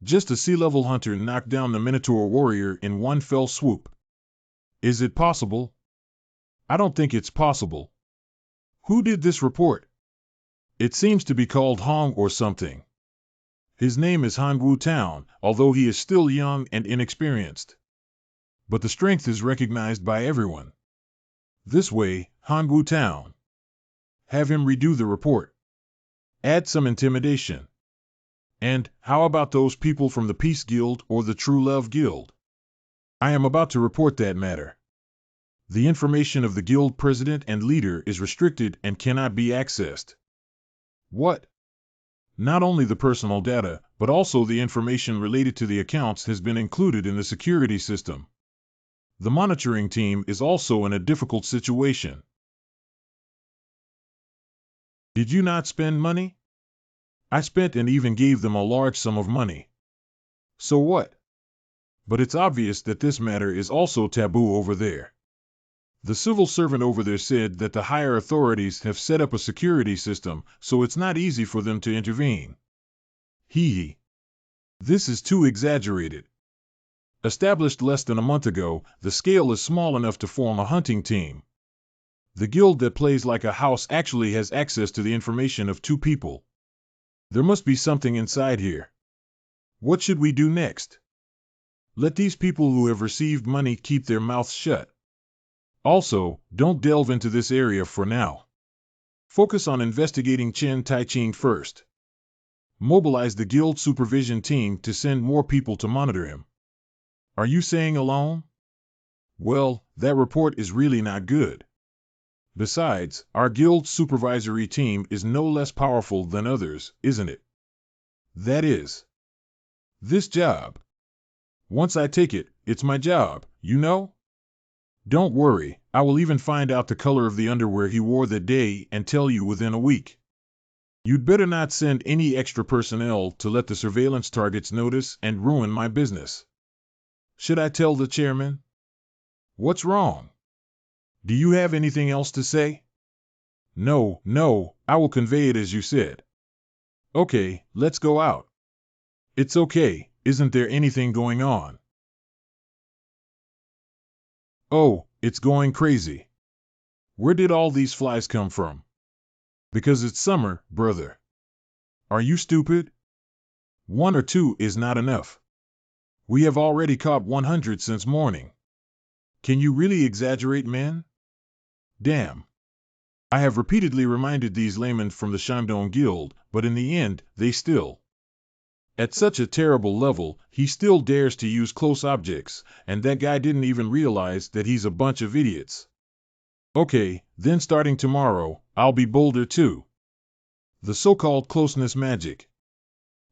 Just a sea-level hunter knocked down the Minotaur warrior in one fell swoop. Is it possible? I don't think it's possible. Who did this report? It seems to be called Hong or something. His name is Hanwu Town, although he is still young and inexperienced. But the strength is recognized by everyone. This way, Hanwu Town. Have him redo the report. Add some intimidation. And how about those people from the Peace Guild or the True Love Guild? I am about to report that matter. The information of the guild president and leader is restricted and cannot be accessed. What? Not only the personal data, but also the information related to the accounts has been included in the security system. The monitoring team is also in a difficult situation. Did you not spend money? I spent and even gave them a large sum of money. So what? But it's obvious that this matter is also taboo over there. The civil servant over there said that the higher authorities have set up a security system, so it's not easy for them to intervene. Hee hee. This is too exaggerated. Established less than a month ago, the scale is small enough to form a hunting team. The guild that plays like a house actually has access to the information of 2 people. There must be something inside here. What should we do next? Let these people who have received money keep their mouths shut. Also, don't delve into this area for now. Focus on investigating Chen Taiching first. Mobilize the guild supervision team to send more people to monitor him. Are you saying alone? Well, that report is really not good. Besides, our guild supervisory team is no less powerful than others, isn't it? That is. This job. Once I take it, it's my job, you know? Don't worry, I will even find out the color of the underwear he wore that day and tell you within a week. You'd better not send any extra personnel to let the surveillance targets notice and ruin my business. Should I tell the chairman? What's wrong? Do you have anything else to say? No, I will convey it as you said. Okay, let's go out. It's okay, isn't there anything going on? Oh, it's going crazy. Where did all these flies come from? Because it's summer, brother. Are you stupid? 1 or 2 is not enough. We have already caught 100 since morning. Can you really exaggerate, man? Damn. I have repeatedly reminded these laymen from the Shandong Guild, but in the end, they still. At such a terrible level, he still dares to use close objects, and that guy didn't even realize that he's a bunch of idiots. Okay, then starting tomorrow, I'll be bolder too. The so-called closeness magic.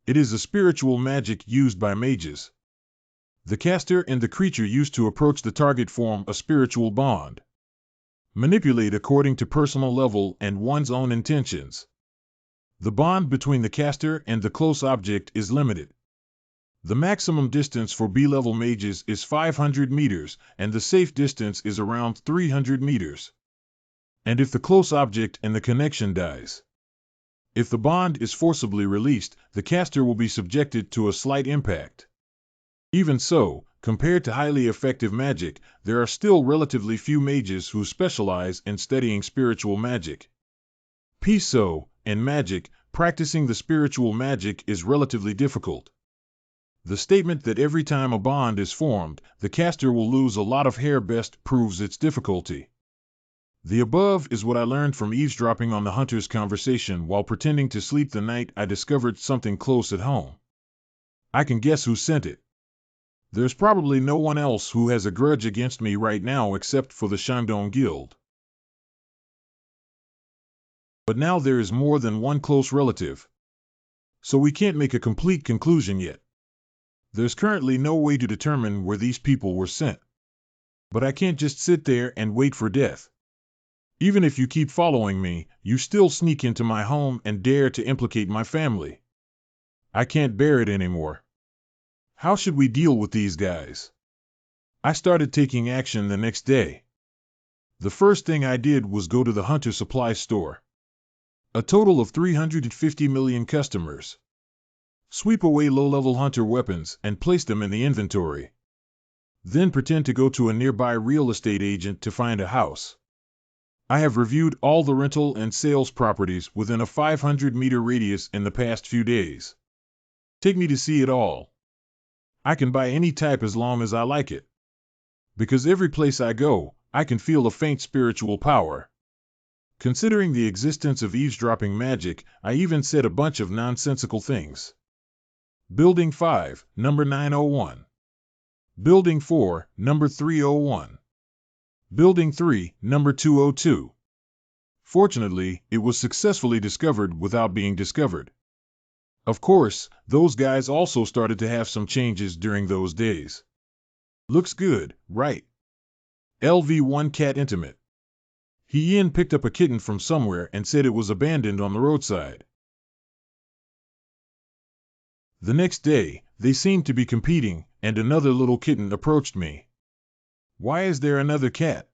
It is a spiritual magic used by mages. The caster and the creature used to approach the target form a spiritual bond. Manipulate according to personal level and one's own intentions. The bond between the caster and the close object is limited. The maximum distance for B-level mages is 500 meters, and the safe distance is around 300 meters. And if the close object and the connection dies. If the bond is forcibly released, the caster will be subjected to a slight impact. Even so, compared to highly effective magic, there are still relatively few mages who specialize in studying spiritual magic. So, in magic, practicing the spiritual magic is relatively difficult. The statement that every time a bond is formed, the caster will lose a lot of hair best proves its difficulty. The above is what I learned from eavesdropping on the hunter's conversation while pretending to sleep the night I discovered something close at home. I can guess who sent it. There's probably no one else who has a grudge against me right now except for the Shandong Guild. But now there is more than one close relative. So we can't make a complete conclusion yet. There's currently no way to determine where these people were sent. But I can't just sit there and wait for death. Even if you keep following me, you still sneak into my home and dare to implicate my family. I can't bear it anymore. How should we deal with these guys? I started taking action the next day. The first thing I did was go to the hunter supply store. A total of 350 million customers. Sweep away low-level hunter weapons and place them in the inventory. Then pretend to go to a nearby real estate agent to find a house. I have reviewed all the rental and sales properties within a 500-meter radius in the past few days. Take me to see it all. I can buy any type as long as I like it. Because every place I go, I can feel a faint spiritual power. Considering the existence of eavesdropping magic, I even said a bunch of nonsensical things. Building 5, number 901. Building 4, number 301. Building 3, number 202. Fortunately, it was successfully discovered without being discovered. Of course, those guys also started to have some changes during those days. Looks good, right? LV1 cat intimate. Ian picked up a kitten from somewhere and said it was abandoned on the roadside. The next day, they seemed to be competing, and another little kitten approached me. Why is there another cat?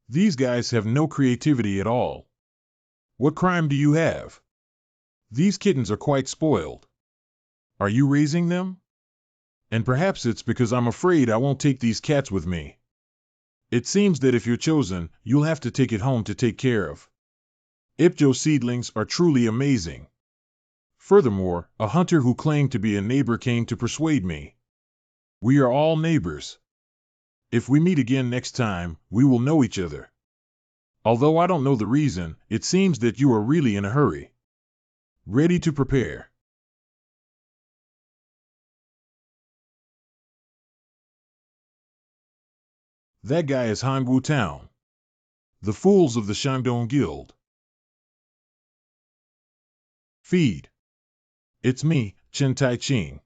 These guys have no creativity at all. What crime do you have? These kittens are quite spoiled. Are you raising them? And perhaps it's because I'm afraid I won't take these cats with me. It seems that if you're chosen, you'll have to take it home to take care of. Ipjo seedlings are truly amazing. Furthermore, a hunter who claimed to be a neighbor came to persuade me. We are all neighbors. If we meet again next time, we will know each other. Although I don't know the reason, it seems that you are really in a hurry. Ready to prepare. That guy is Hanwoo Town. The fools of the Shandong Guild. Feed. It's me, Chen Tai-ching.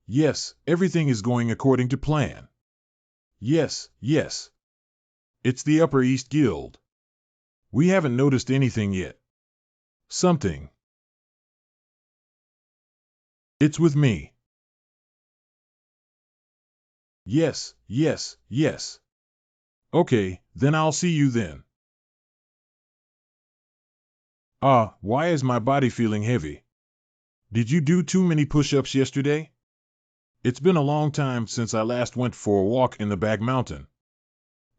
Yes, everything is going according to plan. Yes, yes. It's the Upper East Guild. We haven't noticed anything yet. Something. It's with me. Yes, yes, yes. Okay, then I'll see you then. Why is my body feeling heavy? Did you do too many push-ups yesterday? It's been a long time since I last went for a walk in the back mountain.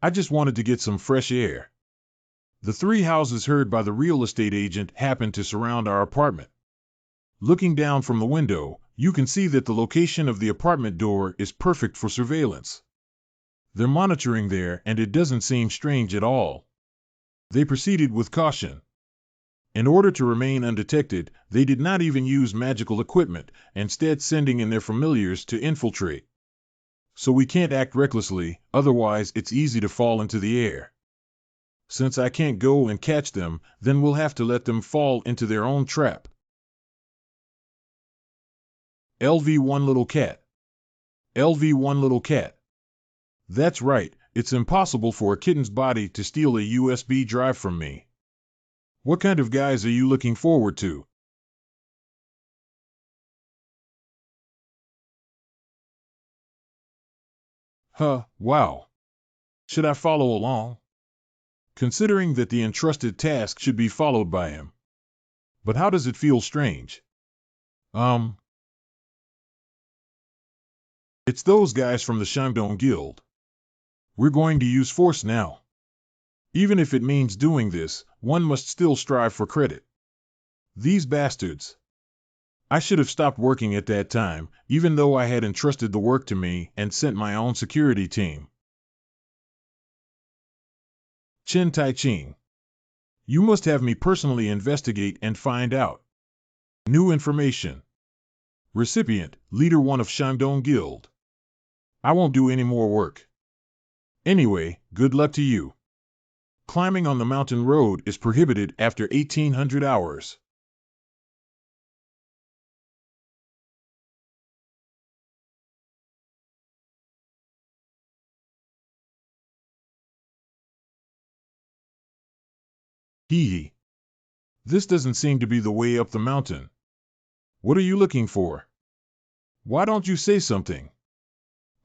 I just wanted to get some fresh air. The 3 houses heard by the real estate agent happen to surround our apartment. Looking down from the window, you can see that the location of the apartment door is perfect for surveillance. They're monitoring there, and it doesn't seem strange at all. They proceeded with caution. In order to remain undetected, they did not even use magical equipment, instead sending in their familiars to infiltrate. So we can't act recklessly, otherwise it's easy to fall into the air. Since I can't go and catch them, then we'll have to let them fall into their own trap. LV1 Little Cat. LV1 Little Cat. That's right, it's impossible for a kitten's body to steal a USB drive from me. What kind of guys are you looking forward to? Wow. Should I follow along? Considering that the entrusted task should be followed by him. But how does it feel strange? It's those guys from the Shandong Guild. We're going to use force now. Even if it means doing this, one must still strive for credit. These bastards. I should have stopped working at that time, even though I had entrusted the work to me and sent my own security team. Chen Tai-ching. You must have me personally investigate and find out. New information. Recipient, Leader 1 of Shandong Guild. I won't do any more work. Anyway, good luck to you. Climbing on the mountain road is prohibited after 1800 hours. Hee hee. This doesn't seem to be the way up the mountain. What are you looking for? Why don't you say something?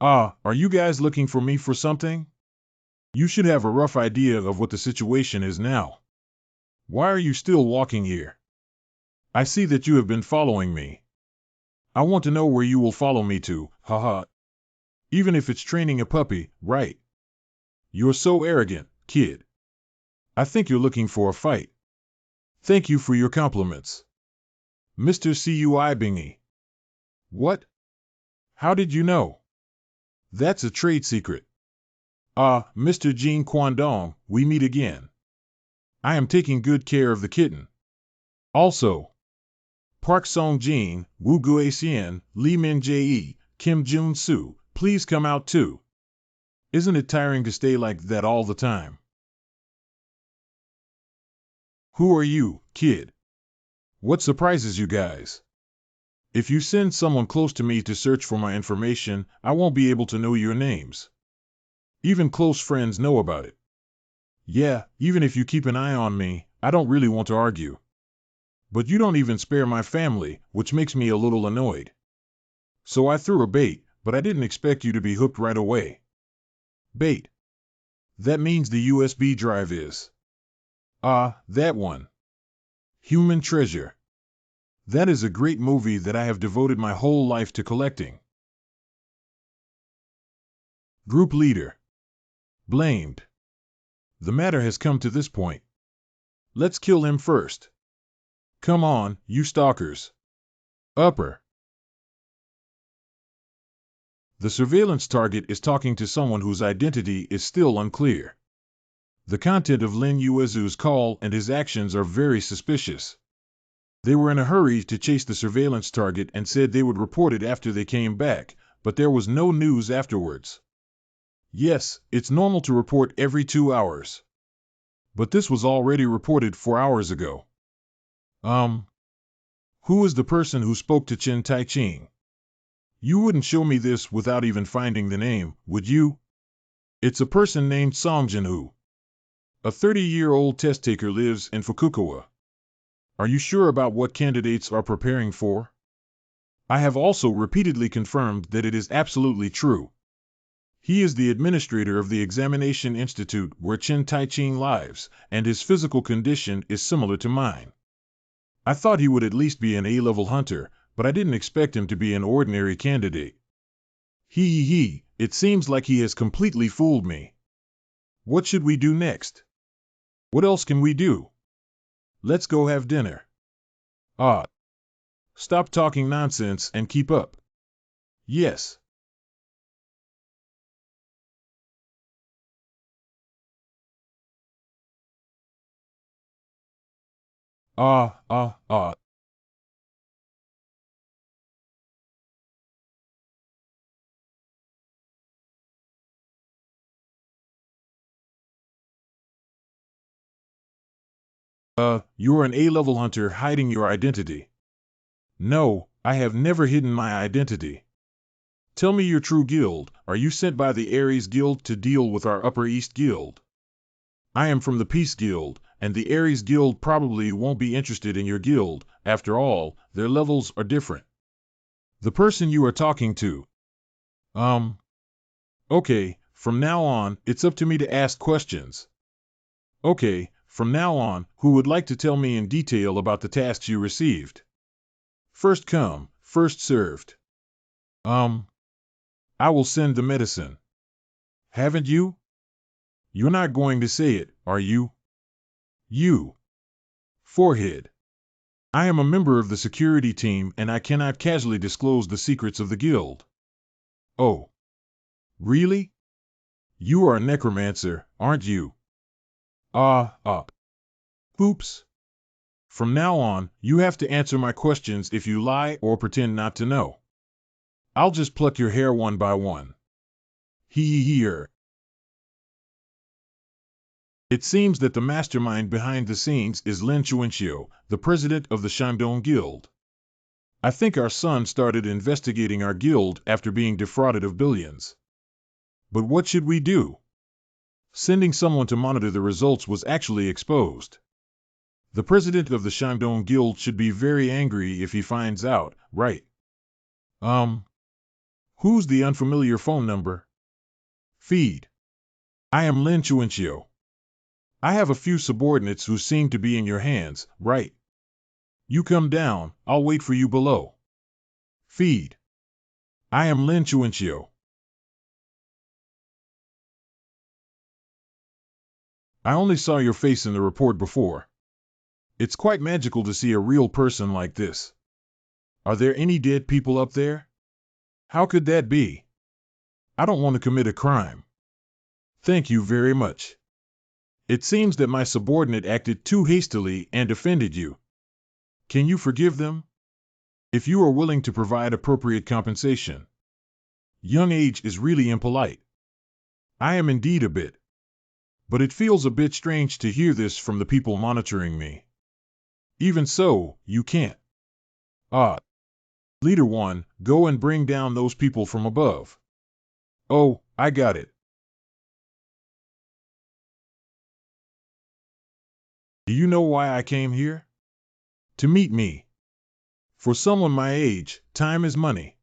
Are you guys looking for me for something? You should have a rough idea of what the situation is now. Why are you still walking here? I see that you have been following me. I want to know where you will follow me to, haha. Even if it's training a puppy, right? You're so arrogant, kid. I think you're looking for a fight. Thank you for your compliments. Mr. Cui Bingy. What? How did you know? That's a trade secret. Mr. Jean Kwandong, we meet again. I am taking good care of the kitten. Also, Park Song-jin, Wu Guisien, Lee Min-jae, Kim Jun-soo, please come out too. Isn't it tiring to stay like that all the time? Who are you, kid? What surprises you guys? If you send someone close to me to search for my information, I won't be able to know your names. Even close friends know about it. Yeah, even if you keep an eye on me, I don't really want to argue. But you don't even spare my family, which makes me a little annoyed. So I threw a bait, but I didn't expect you to be hooked right away. Bait. That means the USB drive is. That one. Human Treasure. That is a great movie that I have devoted my whole life to collecting. Group Leader. Blamed. The matter has come to this point. Let's kill him first. Come on, you stalkers. Upper. The surveillance target is talking to someone whose identity is still unclear. The content of Lin Yuezu's call and his actions are very suspicious. They were in a hurry to chase the surveillance target and said they would report it after they came back, but there was no news afterwards. Yes, it's normal to report every 2 hours. But this was already reported 4 hours ago. Who is the person who spoke to Chen Taiqing? You wouldn't show me this without even finding the name, would you? It's a person named Song Jinhu. A 30-year-old test taker lives in Fukuoka. Are you sure about what candidates are preparing for? I have also repeatedly confirmed that it is absolutely true. He is the administrator of the examination institute where Chen Taiqing lives, and his physical condition is similar to mine. I thought he would at least be an A-level hunter, but I didn't expect him to be an ordinary candidate. It seems like he has completely fooled me. What should we do next? What else can we do? Let's go have dinner. Stop talking nonsense and keep up. Yes. You're an A-level hunter hiding your identity. No, I have never hidden my identity. Tell me your true guild. Are you sent by the Ares Guild to deal with our Upper East Guild? I am from the Peace Guild, and the Ares Guild probably won't be interested in your guild. After all, their levels are different. The person you are talking to. Okay, from now on, it's up to me to ask questions. Okay, from now on, who would like to tell me in detail about the tasks you received? First come, first served. I will send the medicine. Haven't you? You're not going to say it, are you? You. Forehead. I am a member of the security team and I cannot casually disclose the secrets of the guild. Oh. Really? You are a necromancer, aren't you? Oops. From now on, you have to answer my questions if you lie or pretend not to know. I'll just pluck your hair one by one. Here. It seems that the mastermind behind the scenes is Lin Chuanxiu, the president of the Shandong Guild. I think our son started investigating our guild after being defrauded of billions. But what should we do? Sending someone to monitor the results was actually exposed. The president of the Shandong Guild should be very angry if he finds out, right? Who's the unfamiliar phone number? Feed. I am Lin Chuanxiu. I have a few subordinates who seem to be in your hands, right? You come down, I'll wait for you below. Feed. I am Lin Chuanxiu. I only saw your face in the report before. It's quite magical to see a real person like this. Are there any dead people up there? How could that be? I don't want to commit a crime. Thank you very much. It seems that my subordinate acted too hastily and offended you. Can you forgive them? If you are willing to provide appropriate compensation. Young age is really impolite. I am indeed a bit. But it feels a bit strange to hear this from the people monitoring me. Even so, you can't. Leader 1, go and bring down those people from above. Oh, I got it. Do you know why I came here? To meet me. For someone my age, time is money.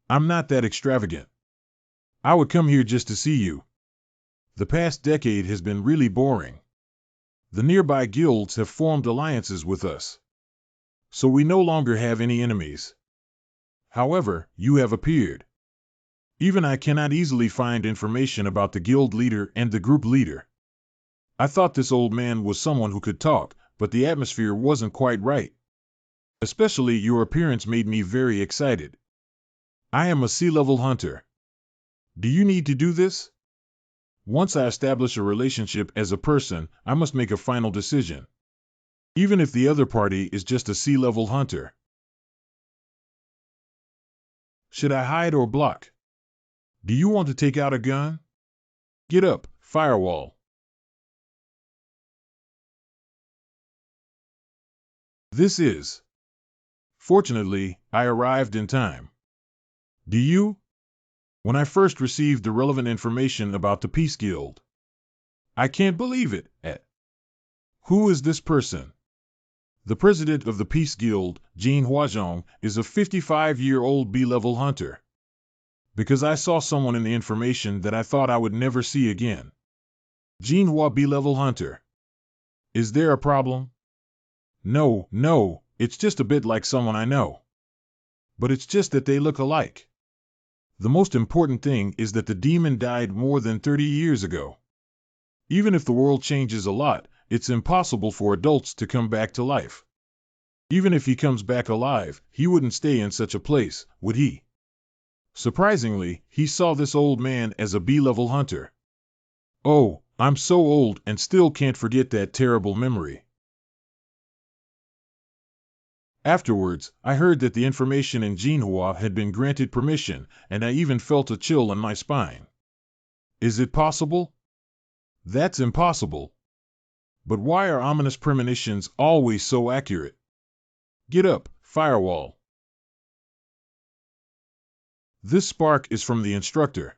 I'm not that extravagant. I would come here just to see you. The past decade has been really boring. The nearby guilds have formed alliances with us. So we no longer have any enemies. However, you have appeared. Even I cannot easily find information about the guild leader and the group leader. I thought this old man was someone who could talk, but the atmosphere wasn't quite right. Especially your appearance made me very excited. I am a sea-level hunter. Do you need to do this? Once I establish a relationship as a person, I must make a final decision, even if the other party is just a sea-level hunter. Should I hide or block? Do you want to take out a gun? Get up, firewall. This is. Fortunately, I arrived in time. Do you? When I first received the relevant information about the Peace Guild. I can't believe it. Who is this person? The president of the Peace Guild, Jean Huazhong, is a 55-year-old B-level hunter. Because I saw someone in the information that I thought I would never see again. Jean Hua B-level hunter. Is there a problem? No, it's just a bit like someone I know. But it's just that they look alike. The most important thing is that the demon died more than 30 years ago. Even if the world changes a lot, it's impossible for adults to come back to life. Even if he comes back alive, he wouldn't stay in such a place, would he? Surprisingly, he saw this old man as a B-level hunter. Oh, I'm so old and still can't forget that terrible memory. Afterwards, I heard that the information in Jinhua had been granted permission, and I even felt a chill in my spine. Is it possible? That's impossible. But why are ominous premonitions always so accurate? Get up, firewall. This spark is from the instructor.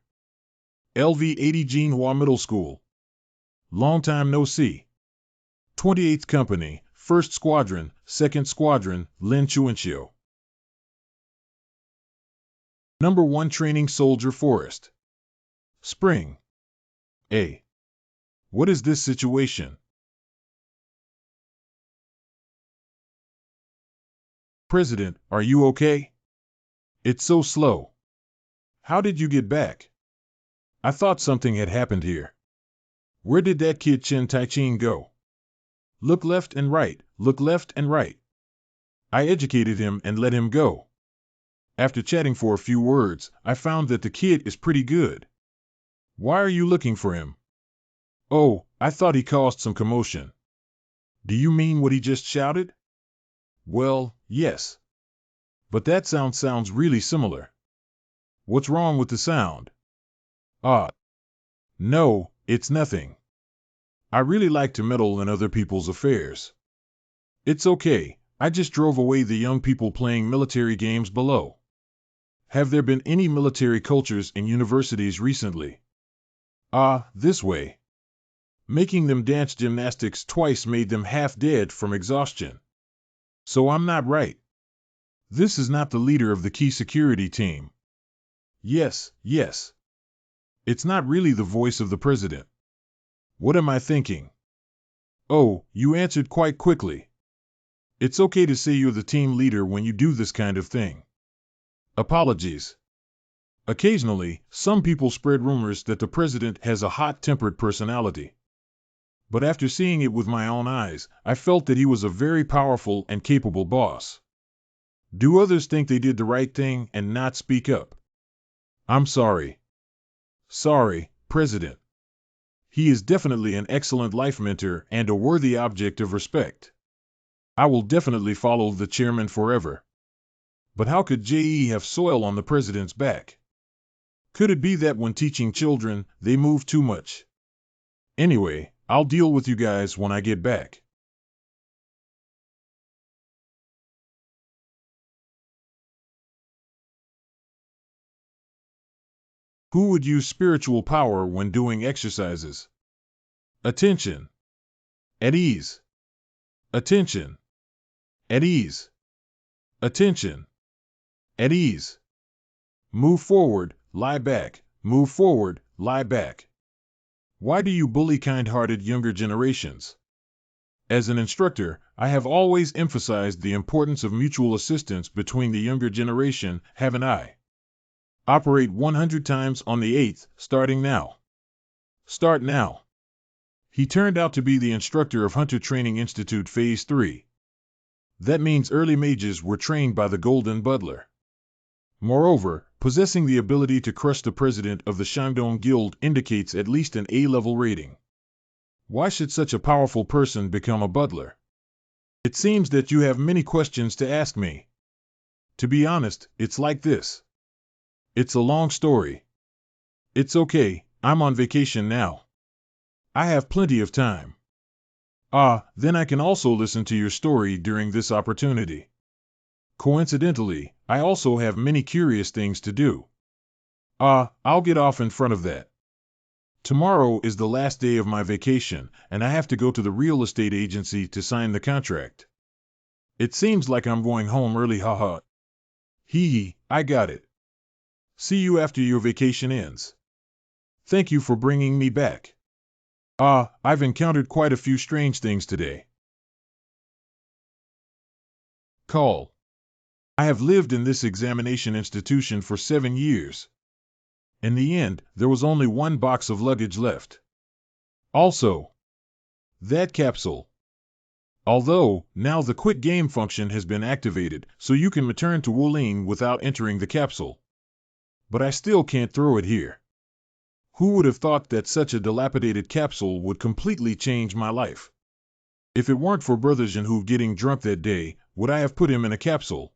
LV-80 Jinhua Middle School. Long time no see. 28th Company, 1st Squadron, 2nd Squadron, Lin Chuanxiu. Number 1 Training Soldier Forest. Spring. A. What is this situation? President, are you okay? It's so slow. How did you get back? I thought something had happened here. Where did that kid Chen Taichin go? Look left and right, look left and right. I educated him and let him go. After chatting for a few words, I found that the kid is pretty good. Why are you looking for him? Oh, I thought he caused some commotion. Do you mean what he just shouted? Well, yes. But that sounds really similar. What's wrong with the sound? No, it's nothing. I really like to meddle in other people's affairs. It's okay, I just drove away the young people playing military games below. Have there been any military cultures in universities recently? This way. Making them dance gymnastics twice made them half dead from exhaustion. So I'm not right. This is not the leader of the key security team. Yes. It's not really the voice of the president. What am I thinking? Oh, you answered quite quickly. It's okay to say you're the team leader when you do this kind of thing. Apologies. Occasionally, some people spread rumors that the president has a hot-tempered personality. But after seeing it with my own eyes, I felt that he was a very powerful and capable boss. Do others think they did the right thing and not speak up? I'm sorry. Sorry, President. He is definitely an excellent life mentor and a worthy object of respect. I will definitely follow the chairman forever. But how could JE have soil on the president's back? Could it be that when teaching children, they move too much? Anyway, I'll deal with you guys when I get back. Who would use spiritual power when doing exercises? Attention. At ease. Attention. At ease. Attention. At ease. Move forward, lie back. Move forward, lie back. Why do you bully kind-hearted younger generations? As an instructor, I have always emphasized the importance of mutual assistance between the younger generation, haven't I? Operate 100 times on the 8th, starting now. Start now. He turned out to be the instructor of Hunter Training Institute Phase 3. That means early mages were trained by the Golden Butler. Moreover, Possessing the ability to crush the president of the Shandong Guild indicates at least an A-level rating. Why should such a powerful person become a butler? It seems that you have many questions to ask me. To be honest, it's like this. It's a long story. It's okay, I'm on vacation now. I have plenty of time. Then I can also listen to your story during this opportunity. Coincidentally, I also have many curious things to do. I'll get off in front of that. Tomorrow is the last day of my vacation, and I have to go to the real estate agency to sign the contract. It seems like I'm going home early, haha. Hee, I got it. See you after your vacation ends. Thank you for bringing me back. I've encountered quite a few strange things today. Call. I have lived in this examination institution for 7 years. In the end, there was only one box of luggage left. Also, that capsule. Although, now the quick game function has been activated, so you can return to Wulin without entering the capsule. But I still can't throw it here. Who would have thought that such a dilapidated capsule would completely change my life? If it weren't for Brother Jinhu getting drunk that day, would I have put him in a capsule?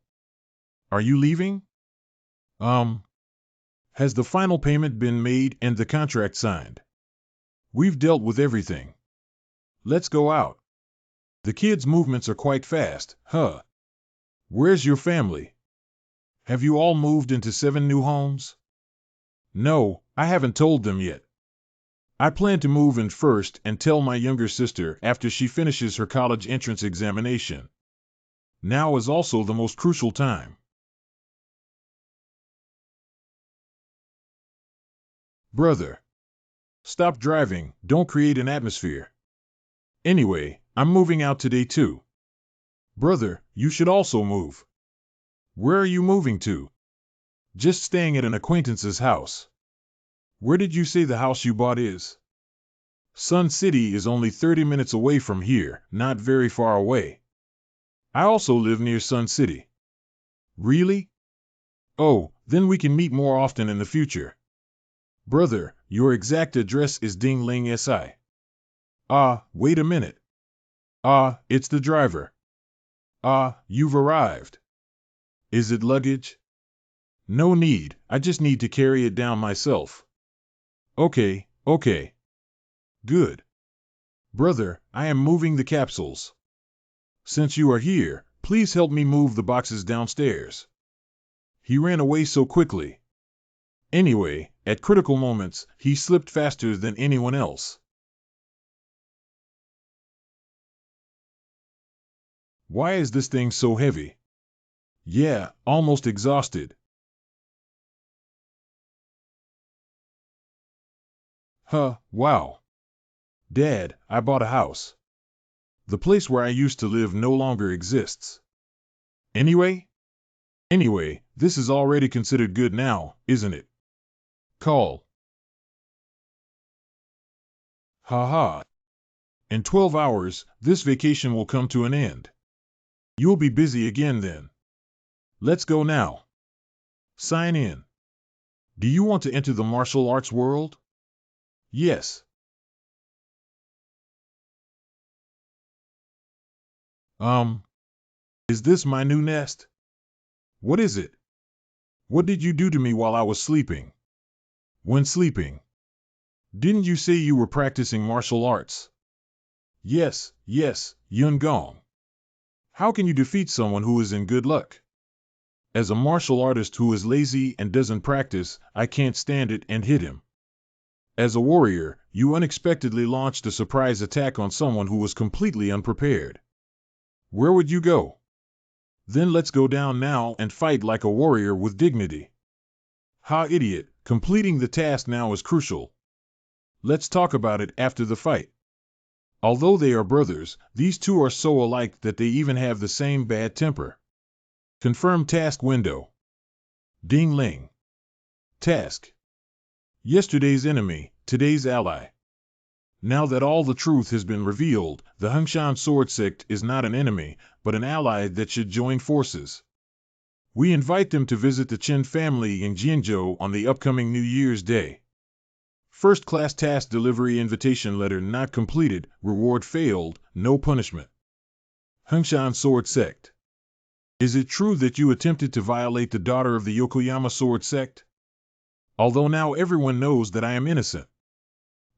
Are you leaving? Has the final payment been made and the contract signed? We've dealt with everything. Let's go out. The kids' movements are quite fast, huh? Where's your family? Have you all moved into 7 new homes? No, I haven't told them yet. I plan to move in first and tell my younger sister after she finishes her college entrance examination. Now is also the most crucial time. Brother. Stop driving, don't create an atmosphere. Anyway, I'm moving out today too. Brother, you should also move. Where are you moving to? Just staying at an acquaintance's house. Where did you say the house you bought is? Sun City is only 30 minutes away from here, not very far away. I also live near Sun City. Really? Oh, then we can meet more often in the future. Brother, your exact address is Dingling Si. Wait a minute. It's the driver. You've arrived. Is it luggage? No need, I just need to carry it down myself. Okay. Good. Brother, I am moving the capsules. Since you are here, please help me move the boxes downstairs. He ran away so quickly. Anyway, at critical moments, he slipped faster than anyone else. Why is this thing so heavy? Yeah, almost exhausted. Wow. Dad, I bought a house. The place where I used to live no longer exists. Anyway, this is already considered good now, isn't it? Call. Haha. In 12 hours, this vacation will come to an end. You'll be busy again then. Let's go now. Sign in. Do you want to enter the martial arts world? Yes. Is this my new nest? What is it? What did you do to me while I was sleeping? When sleeping? Didn't you say you were practicing martial arts? Yes, Yun Gong. How can you defeat someone who is in good luck? As a martial artist who is lazy and doesn't practice, I can't stand it and hit him. As a warrior, you unexpectedly launched a surprise attack on someone who was completely unprepared. Where would you go? Then let's go down now and fight like a warrior with dignity. Ha, idiot, completing the task now is crucial. Let's talk about it after the fight. Although they are brothers, these two are so alike that they even have the same bad temper. Confirm task window. Ding Ling. Task. Yesterday's enemy, today's ally. Now that all the truth has been revealed, the Hengshan Sword Sect is not an enemy, but an ally that should join forces. We invite them to visit the Chen family in Jianzhou on the upcoming New Year's Day. First class task delivery invitation letter not completed, reward failed, no punishment. Hengshan Sword Sect. Is it true that you attempted to violate the daughter of the Yokoyama Sword Sect? Although now everyone knows that I am innocent.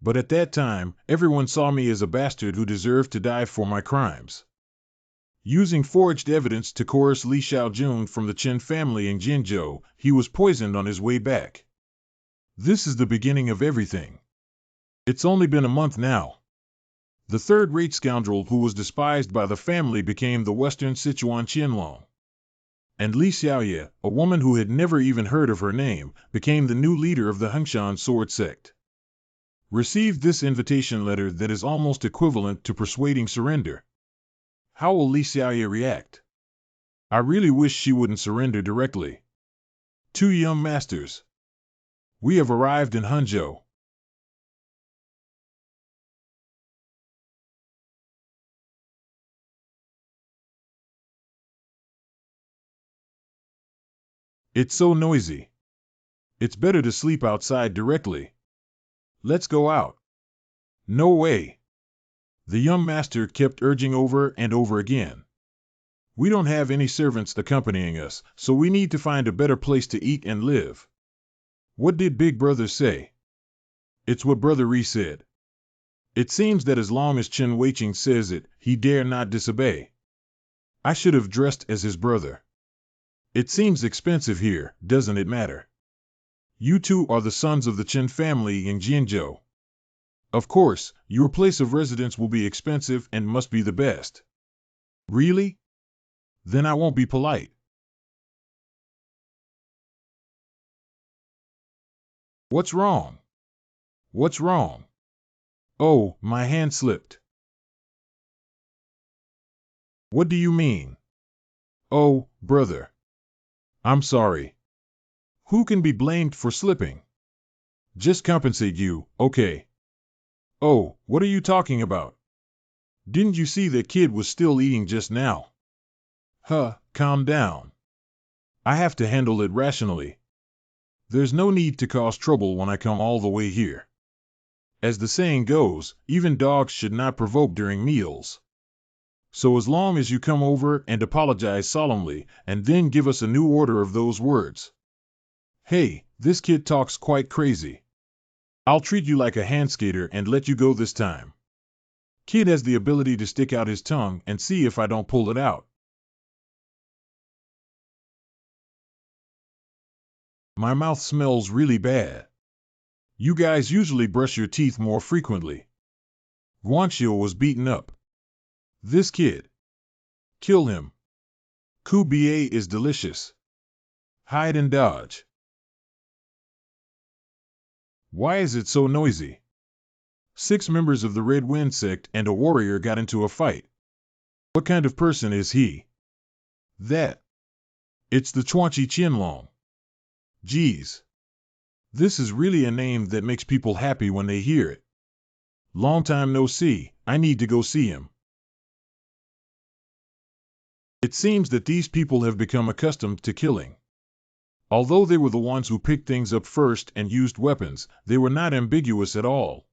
But at that time, everyone saw me as a bastard who deserved to die for my crimes. Using forged evidence to coerce Li Xiaojun from the Chen family in Jinzhou, he was poisoned on his way back. This is the beginning of everything. It's only been a month now. The third-rate scoundrel who was despised by the family became the Western Sichuan Qianlong. And Li Xiaoye, a woman who had never even heard of her name, became the new leader of the Hengshan Sword Sect. Received this invitation letter that is almost equivalent to persuading surrender. How will Li Xiaoye react? I really wish she wouldn't surrender directly. Two young masters. We have arrived in Hangzhou. It's so noisy. It's better to sleep outside directly. Let's go out. No way. The young master kept urging over and over again. We don't have any servants accompanying us, so we need to find a better place to eat and live. What did Big Brother say? It's what Brother Ri said. It seems that as long as Chen Weiqing says it, he dare not disobey. I should have dressed as his brother. It seems expensive here, doesn't it matter? You two are the sons of the Chen family in Jianzhou. Of course, your place of residence will be expensive and must be the best. Really? Then I won't be polite. What's wrong? What's wrong? Oh, my hand slipped. What do you mean? Oh, brother. I'm sorry. Who can be blamed for slipping? Just compensate you, okay. Oh, what are you talking about? Didn't you see that kid was still eating just now? Calm down. I have to handle it rationally. There's no need to cause trouble when I come all the way here. As the saying goes, even dogs should not provoke during meals. So as long as you come over and apologize solemnly, and then give us a new order of those words. Hey, this kid talks quite crazy. I'll treat you like a hand skater and let you go this time. Kid has the ability to stick out his tongue and see if I don't pull it out. My mouth smells really bad. You guys usually brush your teeth more frequently. Guanxiu was beaten up. This kid. Kill him. Ku Ba is delicious. Hide and dodge. Why is it so noisy? 6 members of the Red Wind sect and a warrior got into a fight. What kind of person is he? That. It's the Chuanqi Qianlong. Geez. This is really a name that makes people happy when they hear it. Long time no see, I need to go see him. It seems that these people have become accustomed to killing. Although they were the ones who picked things up first and used weapons, they were not ambiguous at all.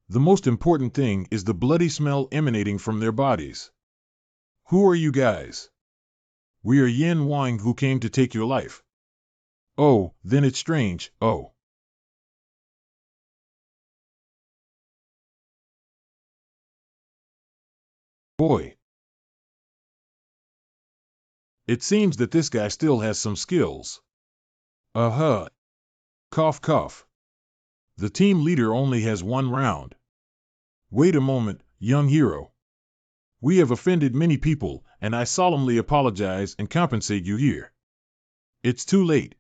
The most important thing is the bloody smell emanating from their bodies. Who are you guys? We are Yin Wang who came to take your life. Oh, then it's strange, oh. Boy. It seems that this guy still has some skills. Cough cough. The team leader only has 1 round. Wait a moment, young hero. We have offended many people, and I solemnly apologize and compensate you here. It's too late.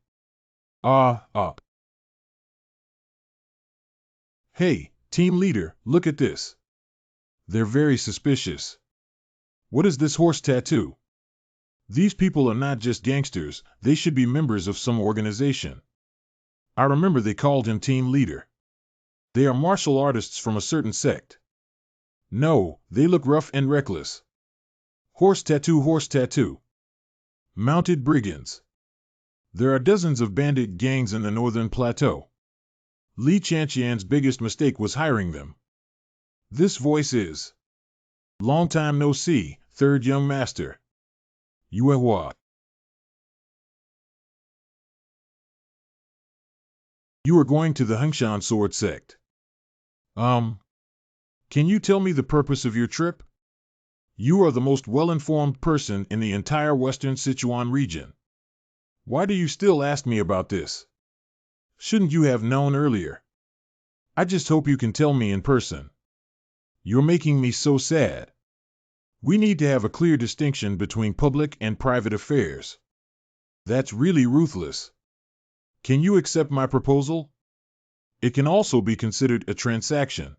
Hey, team leader, look at this. They're very suspicious. What is this horse tattoo? These people are not just gangsters, they should be members of some organization. I remember they called him team leader. They are martial artists from a certain sect. No, they look rough and reckless. Horse tattoo, horse tattoo. Mounted brigands. There are dozens of bandit gangs in the northern plateau. Li Chanqian's biggest mistake was hiring them. This voice is. Long time no see, third young master. Yuehua. You are going to the Hengshan sword sect. Can you tell me the purpose of your trip? You are the most well-informed person in the entire western Sichuan region. Why do you still ask me about this? Shouldn't you have known earlier? I just hope you can tell me in person. You're making me so sad. We need to have a clear distinction between public and private affairs. That's really ruthless. Can you accept my proposal? It can also be considered a transaction.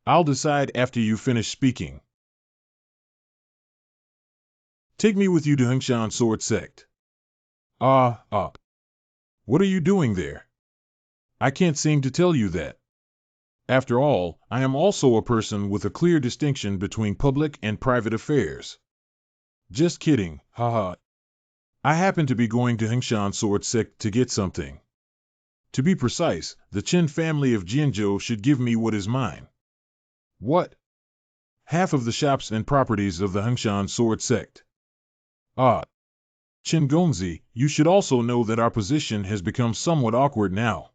I'll decide after you finish speaking. Take me with you to Hengshan Sword Sect. What are you doing there? I can't seem to tell you that. After all, I am also a person with a clear distinction between public and private affairs. Just kidding, haha. I happen to be going to Hengshan Sword Sect to get something. To be precise, the Qin family of Jianzhou should give me what is mine. What? Half of the shops and properties of the Hengshan Sword Sect. Qin Gongzi, you should also know that our position has become somewhat awkward now.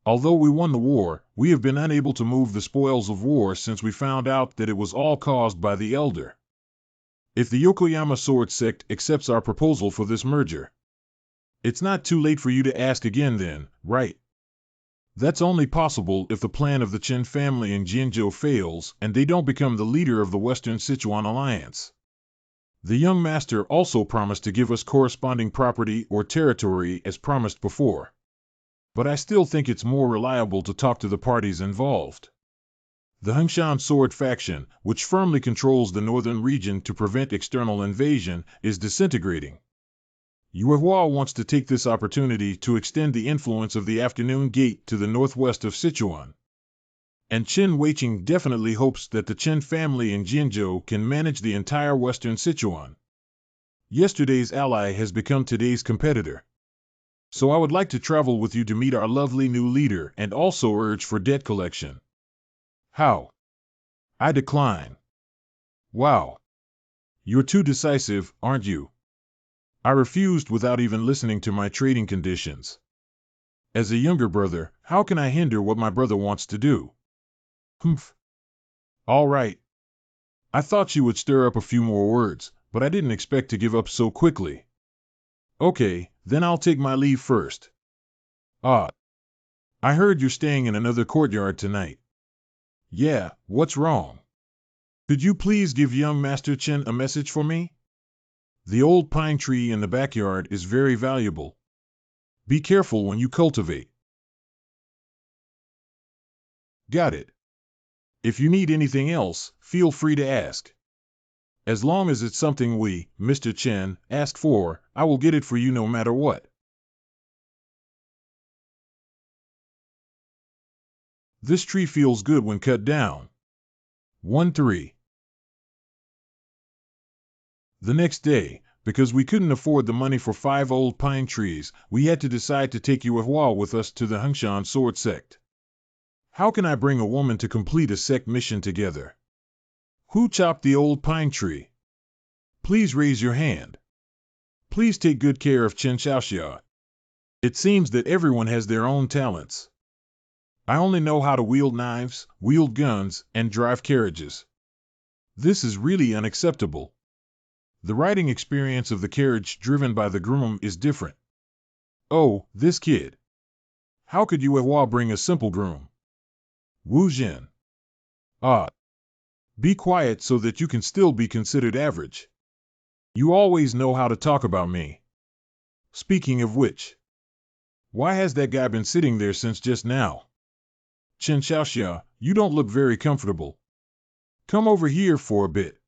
Although we won the war, we have been unable to move the spoils of war since we found out that it was all caused by the elder. If the Yokoyama Sword Sect accepts our proposal for this merger, it's not too late for you to ask again then, right? That's only possible if the plan of the Qin family in Jianzhou fails and they don't become the leader of the Western Sichuan Alliance. The young master also promised to give us corresponding property or territory as promised before. But I still think it's more reliable to talk to the parties involved. The Hengshan Sword faction, which firmly controls the northern region to prevent external invasion, is disintegrating. Yuehua wants to take this opportunity to extend the influence of the Afternoon Gate to the northwest of Sichuan. And Qin Weiqing definitely hopes that the Qin family in Jianzhou can manage the entire western Sichuan. Yesterday's ally has become today's competitor. So I would like to travel with you to meet our lovely new leader and also urge for debt collection. How? I decline. Wow. You're too decisive, aren't you? I refused without even listening to my trading conditions. As a younger brother, how can I hinder what my brother wants to do? Humph. All right. I thought you would stir up a few more words, but I didn't expect to give up so quickly. Okay, then I'll take my leave first. I heard you're staying in another courtyard tonight. Yeah, what's wrong? Could you please give young Master Qin a message for me? The old pine tree in the backyard is very valuable. Be careful when you cultivate. Got it. If you need anything else, feel free to ask. As long as it's something we, Mr. Chen, ask for, I will get it for you no matter what. This tree feels good when cut down. 1-3. The next day, because we couldn't afford the money for 5 old pine trees, we had to decide to take Yuehua with us to the Hengshan Sword Sect. How can I bring a woman to complete a sect mission together? Who chopped the old pine tree? Please raise your hand. Please take good care of Chen Xiaoxia. It seems that everyone has their own talents. I only know how to wield knives, wield guns, and drive carriages. This is really unacceptable. The riding experience of the carriage driven by the groom is different. Oh, this kid. How could Yuehua bring a simple groom? Wu Jin. Be quiet so that you can still be considered average. You always know how to talk about me. Speaking of which, why has that guy been sitting there since just now? Chen Xiaoxia, you don't look very comfortable. Come over here for a bit.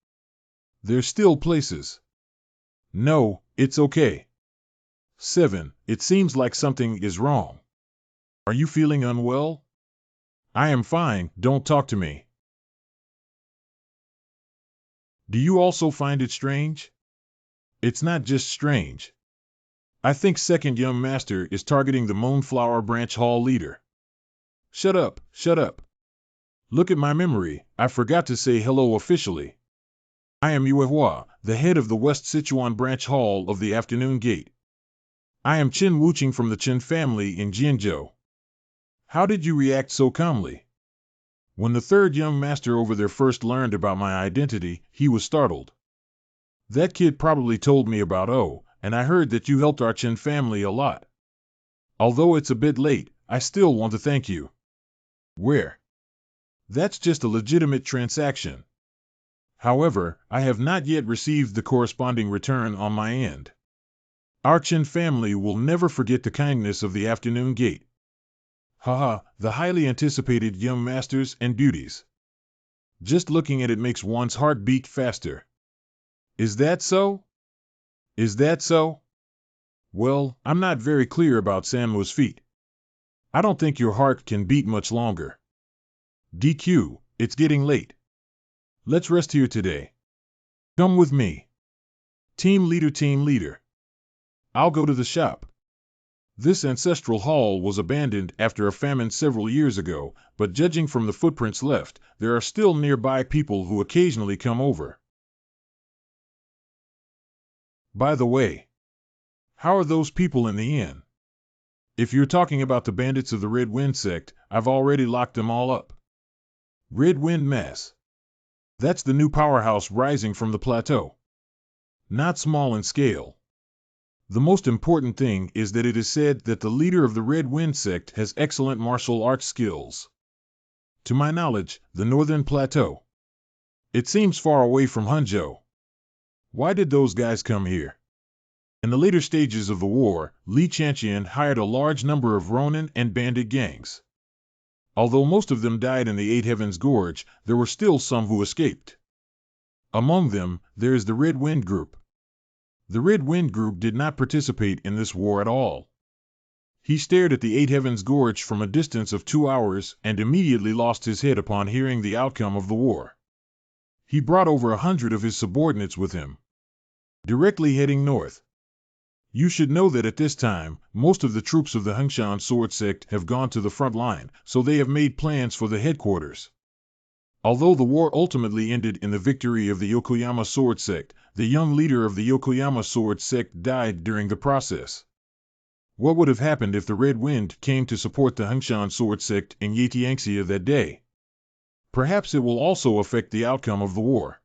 There's still places. No, it's okay. 7. It seems like something is wrong. Are you feeling unwell? I am fine, don't talk to me. Do you also find it strange? It's not just strange. I think second young master is targeting the Moonflower Branch Hall leader. Shut up, shut up. Look at my memory, I forgot to say hello officially. I am MANHWA, the head of the West Sichuan Branch Hall of the Afternoon Gate. I am Qin Wuqing from the Qin family in Jianzhou. How did you react so calmly? When the third young master over there first learned about my identity, he was startled. That kid probably told me about and I heard that you helped our Qin family a lot. Although it's a bit late, I still want to thank you. Where? That's just a legitimate transaction. However, I have not yet received the corresponding return on my end. Our Qin family will never forget the kindness of the Afternoon Gate. Haha, the highly anticipated young masters and beauties. Just looking at it makes one's heart beat faster. Is that so? Is that so? Well, I'm not very clear about MANHWA's feet. I don't think your heart can beat much longer. DQ, it's getting late. Let's rest here today. Come with me. Team leader. I'll go to the shop. This ancestral hall was abandoned after a famine several years ago, but judging from the footprints left, there are still nearby people who occasionally come over. By the way, how are those people in the inn? If you're talking about the bandits of the Red Wind sect, I've already locked them all up. Red Wind Mass. That's the new powerhouse rising from the plateau. Not small in scale. The most important thing is that it is said that the leader of the Red Wind sect has excellent martial arts skills. To my knowledge, the Northern Plateau. It seems far away from Hangzhou. Why did those guys come here? In the later stages of the war, Li Chanqian hired a large number of Ronin and bandit gangs. Although most of them died in the Eight Heavens Gorge, there were still some who escaped. Among them, there is the Red Wind Group. The Red Wind Group did not participate in this war at all. He stared at the Eight Heavens Gorge from a distance of 2 hours and immediately lost his head upon hearing the outcome of the war. He brought over 100 of his subordinates with him, directly heading north. You should know that at this time, most of the troops of the Hengshan Sword Sect have gone to the front line, so they have made plans for the headquarters. Although the war ultimately ended in the victory of the Yokoyama Sword Sect, the young leader of the Yokoyama Sword Sect died during the process. What would have happened if the Red Wind came to support the Hengshan Sword Sect in Yetiangxia that day? Perhaps it will also affect the outcome of the war.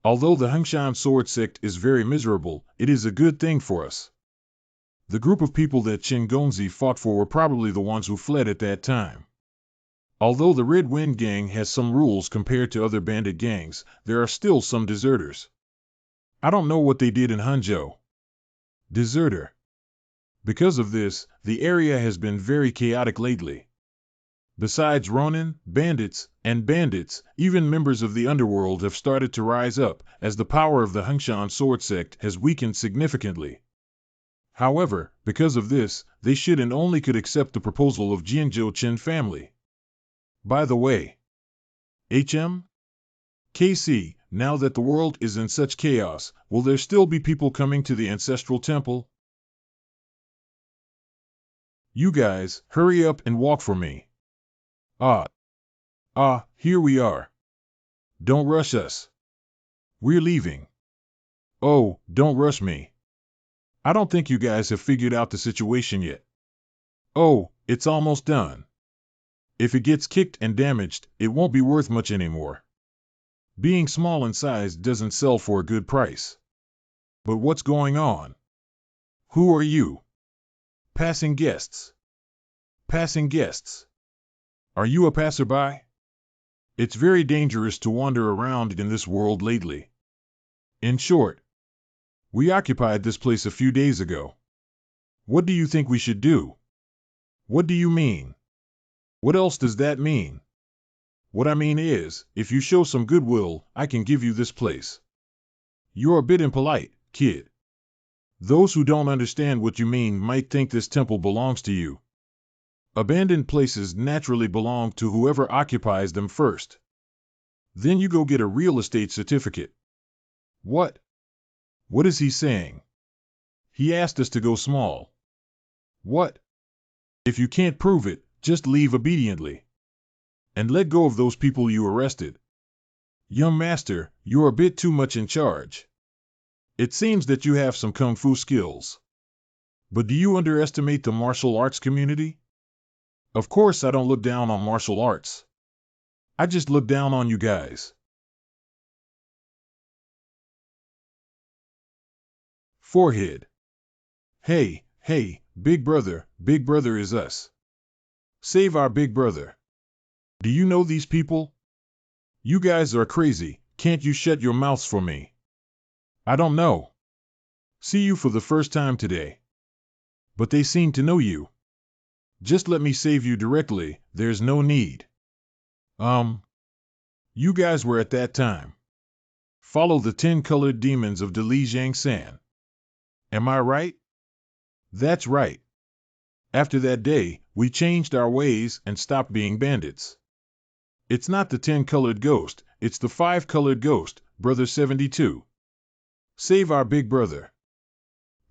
Although the Hengshan Sword Sect is very miserable, it is a good thing for us. The group of people that Qin Gongzi fought for were probably the ones who fled at that time. Although the Red Wind Gang has some rules compared to other bandit gangs, there are still some deserters. I don't know what they did in Hangzhou. Deserter. Because of this, the area has been very chaotic lately. Besides Ronin, bandits, even members of the underworld have started to rise up, as the power of the Hengshan Sword Sect has weakened significantly. However, because of this, they should and only could accept the proposal of Jianzhou Qin family. By the way, KC, now that the world is in such chaos, will there still be people coming to the ancestral temple? You guys, hurry up and walk for me. Here we are. Don't rush us. We're leaving. Oh, don't rush me. I don't think you guys have figured out the situation yet. Oh, it's almost done. If it gets kicked and damaged, it won't be worth much anymore. Being small in size doesn't sell for a good price. But what's going on? Who are you? Passing guests. Passing guests. Are you a passerby? It's very dangerous to wander around in this world lately. In short, we occupied this place a few days ago. What do you think we should do? What do you mean? What else does that mean? What I mean is, if you show some goodwill, I can give you this place. You're a bit impolite, kid. Those who don't understand what you mean might think this temple belongs to you. Abandoned places naturally belong to whoever occupies them first. Then you go get a real estate certificate. What? What is he saying? He asked us to go small. What? If you can't prove it, just leave obediently. And let go of those people you arrested. Young master, you're a bit too much in charge. It seems that you have some kung fu skills. But do you underestimate the martial arts community? Of course I don't look down on martial arts. I just look down on you guys. Forehead. Hey, big brother is us. Save our big brother. Do you know these people? You guys are crazy, can't you shut your mouths for me? I don't know. See you for the first time today. But they seem to know you. Just let me save you directly, there's no need. You guys were at that time. Follow the 10 colored demons of Dalijiang San. Am I right? That's right. After that day, we changed our ways and stopped being bandits. It's not the 10 colored ghost, it's the 5 colored ghost, brother 72. Save our big brother.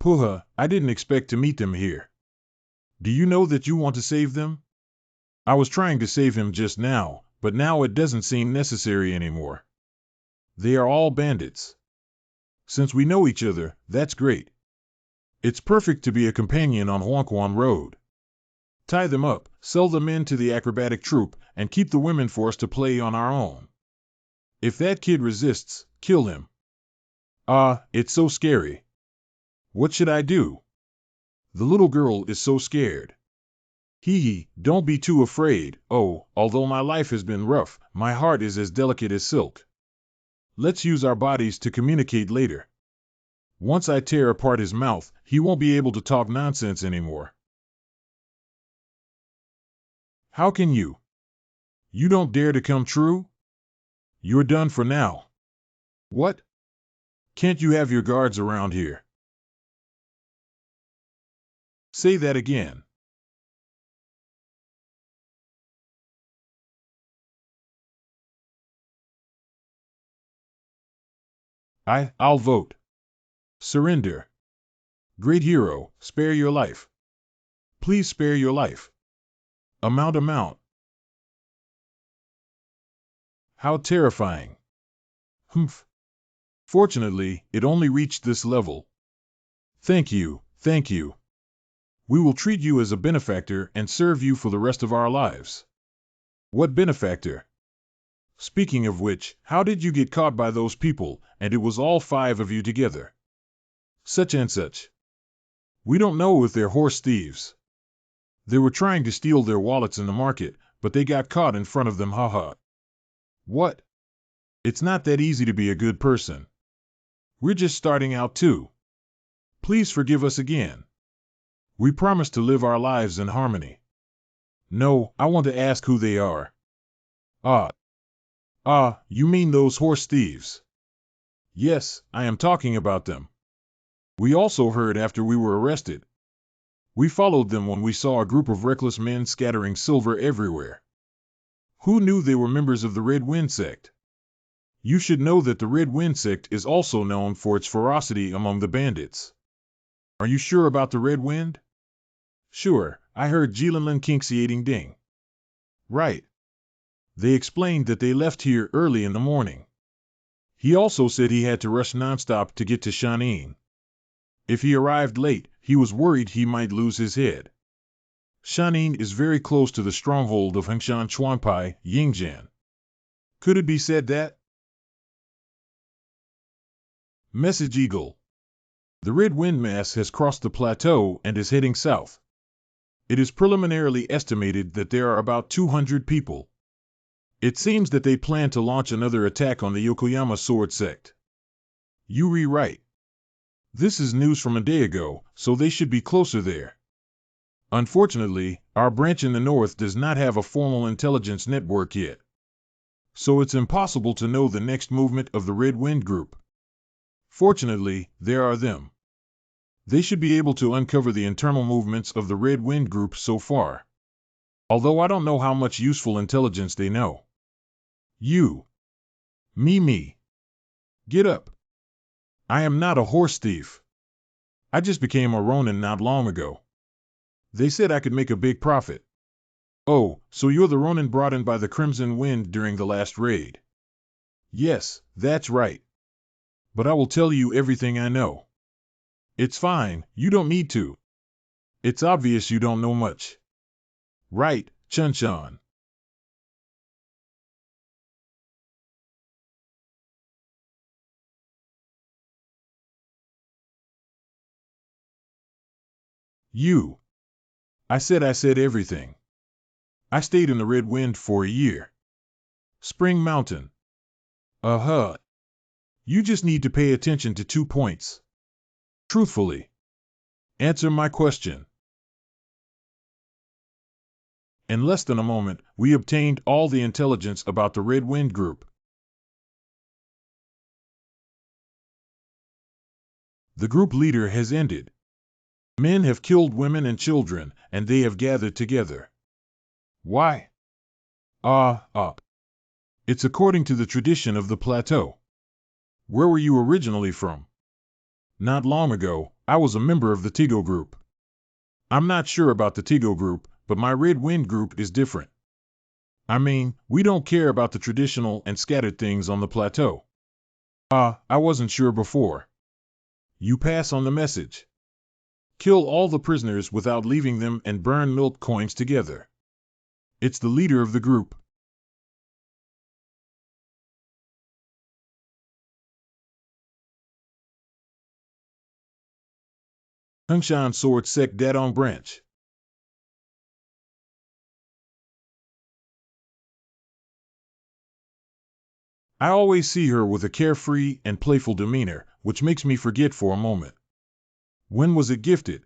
Puha, I didn't expect to meet them here. Do you know that you want to save them? I was trying to save him just now, but now it doesn't seem necessary anymore. They are all bandits. Since we know each other, that's great. It's perfect to be a companion on Huangquan Road. Tie them up, sell them in to the acrobatic troupe, and keep the women for us to play on our own. If that kid resists, kill him. It's so scary. What should I do? The little girl is so scared. Hee, don't be too afraid. Oh, although my life has been rough, my heart is as delicate as silk. Let's use our bodies to communicate later. Once I tear apart his mouth, he won't be able to talk nonsense anymore. How can you? You don't dare to come true? You're done for now. What? Can't you have your guards around here? Say that again. I'll vote. Surrender. Great hero, spare your life. Please spare your life. Amount. How terrifying. Humph. Fortunately, it only reached this level. Thank you. We will treat you as a benefactor and serve you for the rest of our lives. What benefactor? Speaking of which, how did you get caught by those people, and it was all 5 of you together? Such and such. We don't know if they're horse thieves. They were trying to steal their wallets in the market, but they got caught in front of them, haha. What? It's not that easy to be a good person. We're just starting out too. Please forgive us again. We promise to live our lives in harmony. No, I want to ask who they are. You mean those horse thieves? Yes, I am talking about them. We also heard after we were arrested. We followed them when we saw a group of reckless men scattering silver everywhere. Who knew they were members of the Red Wind sect? You should know that the Red Wind sect is also known for its ferocity among the bandits. Are you sure about the Red Wind? Sure, I heard Jilanlin Kinxiating Ding. Right. They explained that they left here early in the morning. He also said he had to rush nonstop to get to Shanin. If he arrived late, he was worried he might lose his head. Shanin is very close to the stronghold of Hengshan Chuanpai, Yingjian. Could it be said that? Message Eagle. The Red Wind mass has crossed the plateau and is heading south. It is preliminarily estimated that there are about 200 people. It seems that they plan to launch another attack on the Yokoyama Sword Sect. You rewrite. This is news from a day ago, so they should be closer there. Unfortunately, our branch in the north does not have a formal intelligence network yet. So it's impossible to know the next movement of the Red Wind Group. Fortunately, there are them. They should be able to uncover the internal movements of the Red Wind Group so far. Although I don't know how much useful intelligence they know. You. Me. Get up. I am not a horse thief. I just became a Ronin not long ago. They said I could make a big profit. Oh, so you're the Ronin brought in by the Crimson Wind during the last raid? Yes, that's right. But I will tell you everything I know. It's fine, you don't need to. It's obvious you don't know much. Right, Chun-chan. You. I said everything. I stayed in the Red Wind for a year. Spring Mountain. Uh-huh. You just need to pay attention to 2 points. Truthfully. Answer my question. In less than a moment, we obtained all the intelligence about the Red Wind Group. The group leader has ended. Men have killed women and children, and they have gathered together. Why? It's according to the tradition of the plateau. Where were you originally from? Not long ago, I was a member of the Tigo group. I'm not sure about the Tigo group, but my Red Wind group is different. I mean, we don't care about the traditional and scattered things on the plateau. I wasn't sure before. You pass on the message. Kill all the prisoners without leaving them and burn milk coins together. It's the leader of the group. Hengshan Sword Sect Dadong Branch. I always see her with a carefree and playful demeanor, which makes me forget for a moment. When was it gifted?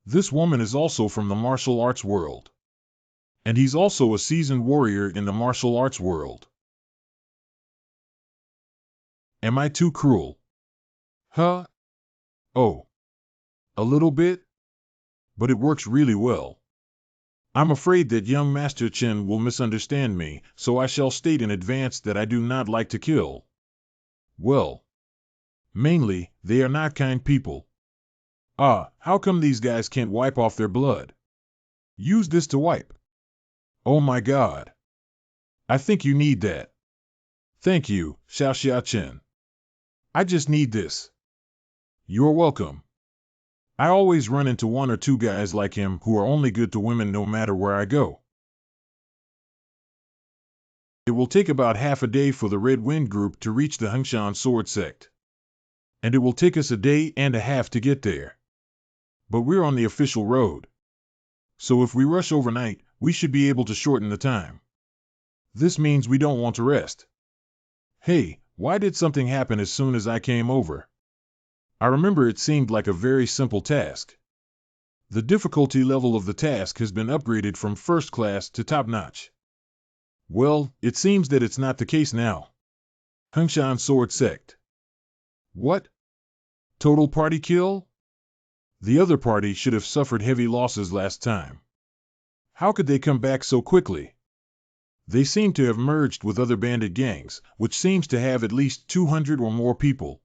This woman is also from the martial arts world. And he's also a seasoned warrior in the martial arts world. Am I too cruel? Huh? Oh. A little bit? But it works really well. I'm afraid that young Master Chen will misunderstand me, so I shall state in advance that I do not like to kill. Well, mainly, they are not kind people. How come these guys can't wipe off their blood? Use this to wipe. Oh my God. I think you need that. Thank you, Xiao Chen. I just need this. You're welcome. I always run into 1 or 2 guys like him who are only good to women no matter where I go. It will take about half a day for the Red Wind Group to reach the Hengshan Sword Sect. And it will take us a day and a half to get there. But we're on the official road. So if we rush overnight, we should be able to shorten the time. This means we don't want to rest. Hey, why did something happen as soon as I came over? I remember it seemed like a very simple task. The difficulty level of the task has been upgraded from first class to top notch. Well, it seems that it's not the case now. Hengshan Sword Sect. What? Total party kill? The other party should have suffered heavy losses last time. How could they come back so quickly? They seem to have merged with other bandit gangs, which seems to have at least 200 or more people.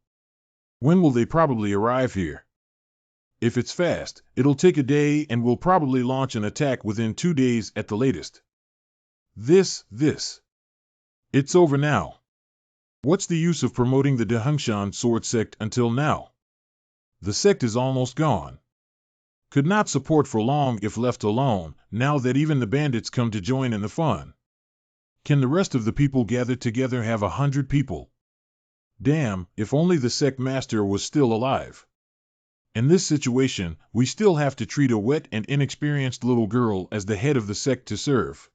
When will they probably arrive here? If it's fast, it'll take a day and we'll probably launch an attack within 2 days at the latest. This. It's over now. What's the use of promoting the Hengshan Sword Sect until now? The sect is almost gone. Could not support for long if left alone, now that even the bandits come to join in the fun. Can the rest of the people gathered together have 100 people? Damn, if only the sect master was still alive. In this situation, we still have to treat a wet and inexperienced little girl as the head of the sect to serve.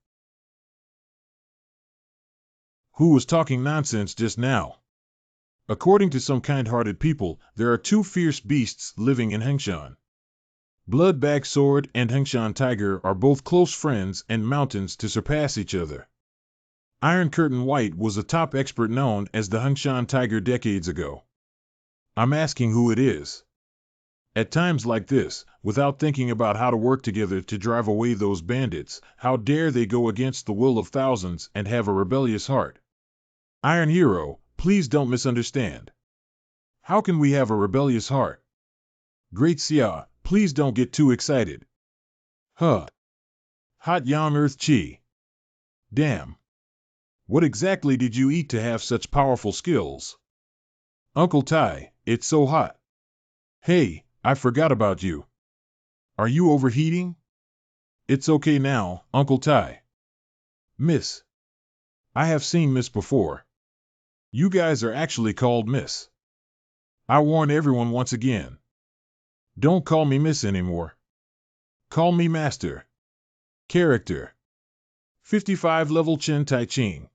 Who was talking nonsense just now? According to some kind-hearted people, there are 2 fierce beasts living in Hengshan. Bloodbag Sword and Hengshan Tiger are both close friends and mountains to surpass each other. Iron Curtain White was a top expert known as the Hengshan Tiger decades ago. I'm asking who it is. At times like this, without thinking about how to work together to drive away those bandits, how dare they go against the will of thousands and have a rebellious heart? Iron Hero, please don't misunderstand. How can we have a rebellious heart? Great Sia, please don't get too excited. Huh. Hot Yam Earth Chi. Damn. What exactly did you eat to have such powerful skills? Uncle Tai, it's so hot. Hey, I forgot about you. Are you overheating? It's okay now, Uncle Tai. Miss. I have seen Miss before. You guys are actually called Miss. I warn everyone once again. Don't call me Miss anymore. Call me Master. Character. 55 level Chen Tai Ching.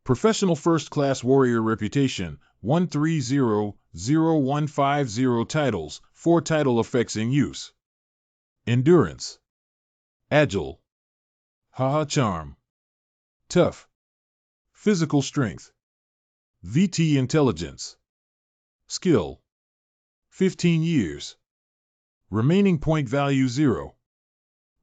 Professional first-class warrior reputation, 130-0150 titles, 4 title effects in use. Endurance. Agile. Haha charm. Tough. Physical strength. VT intelligence. Skill. 15 years. Remaining point value 0.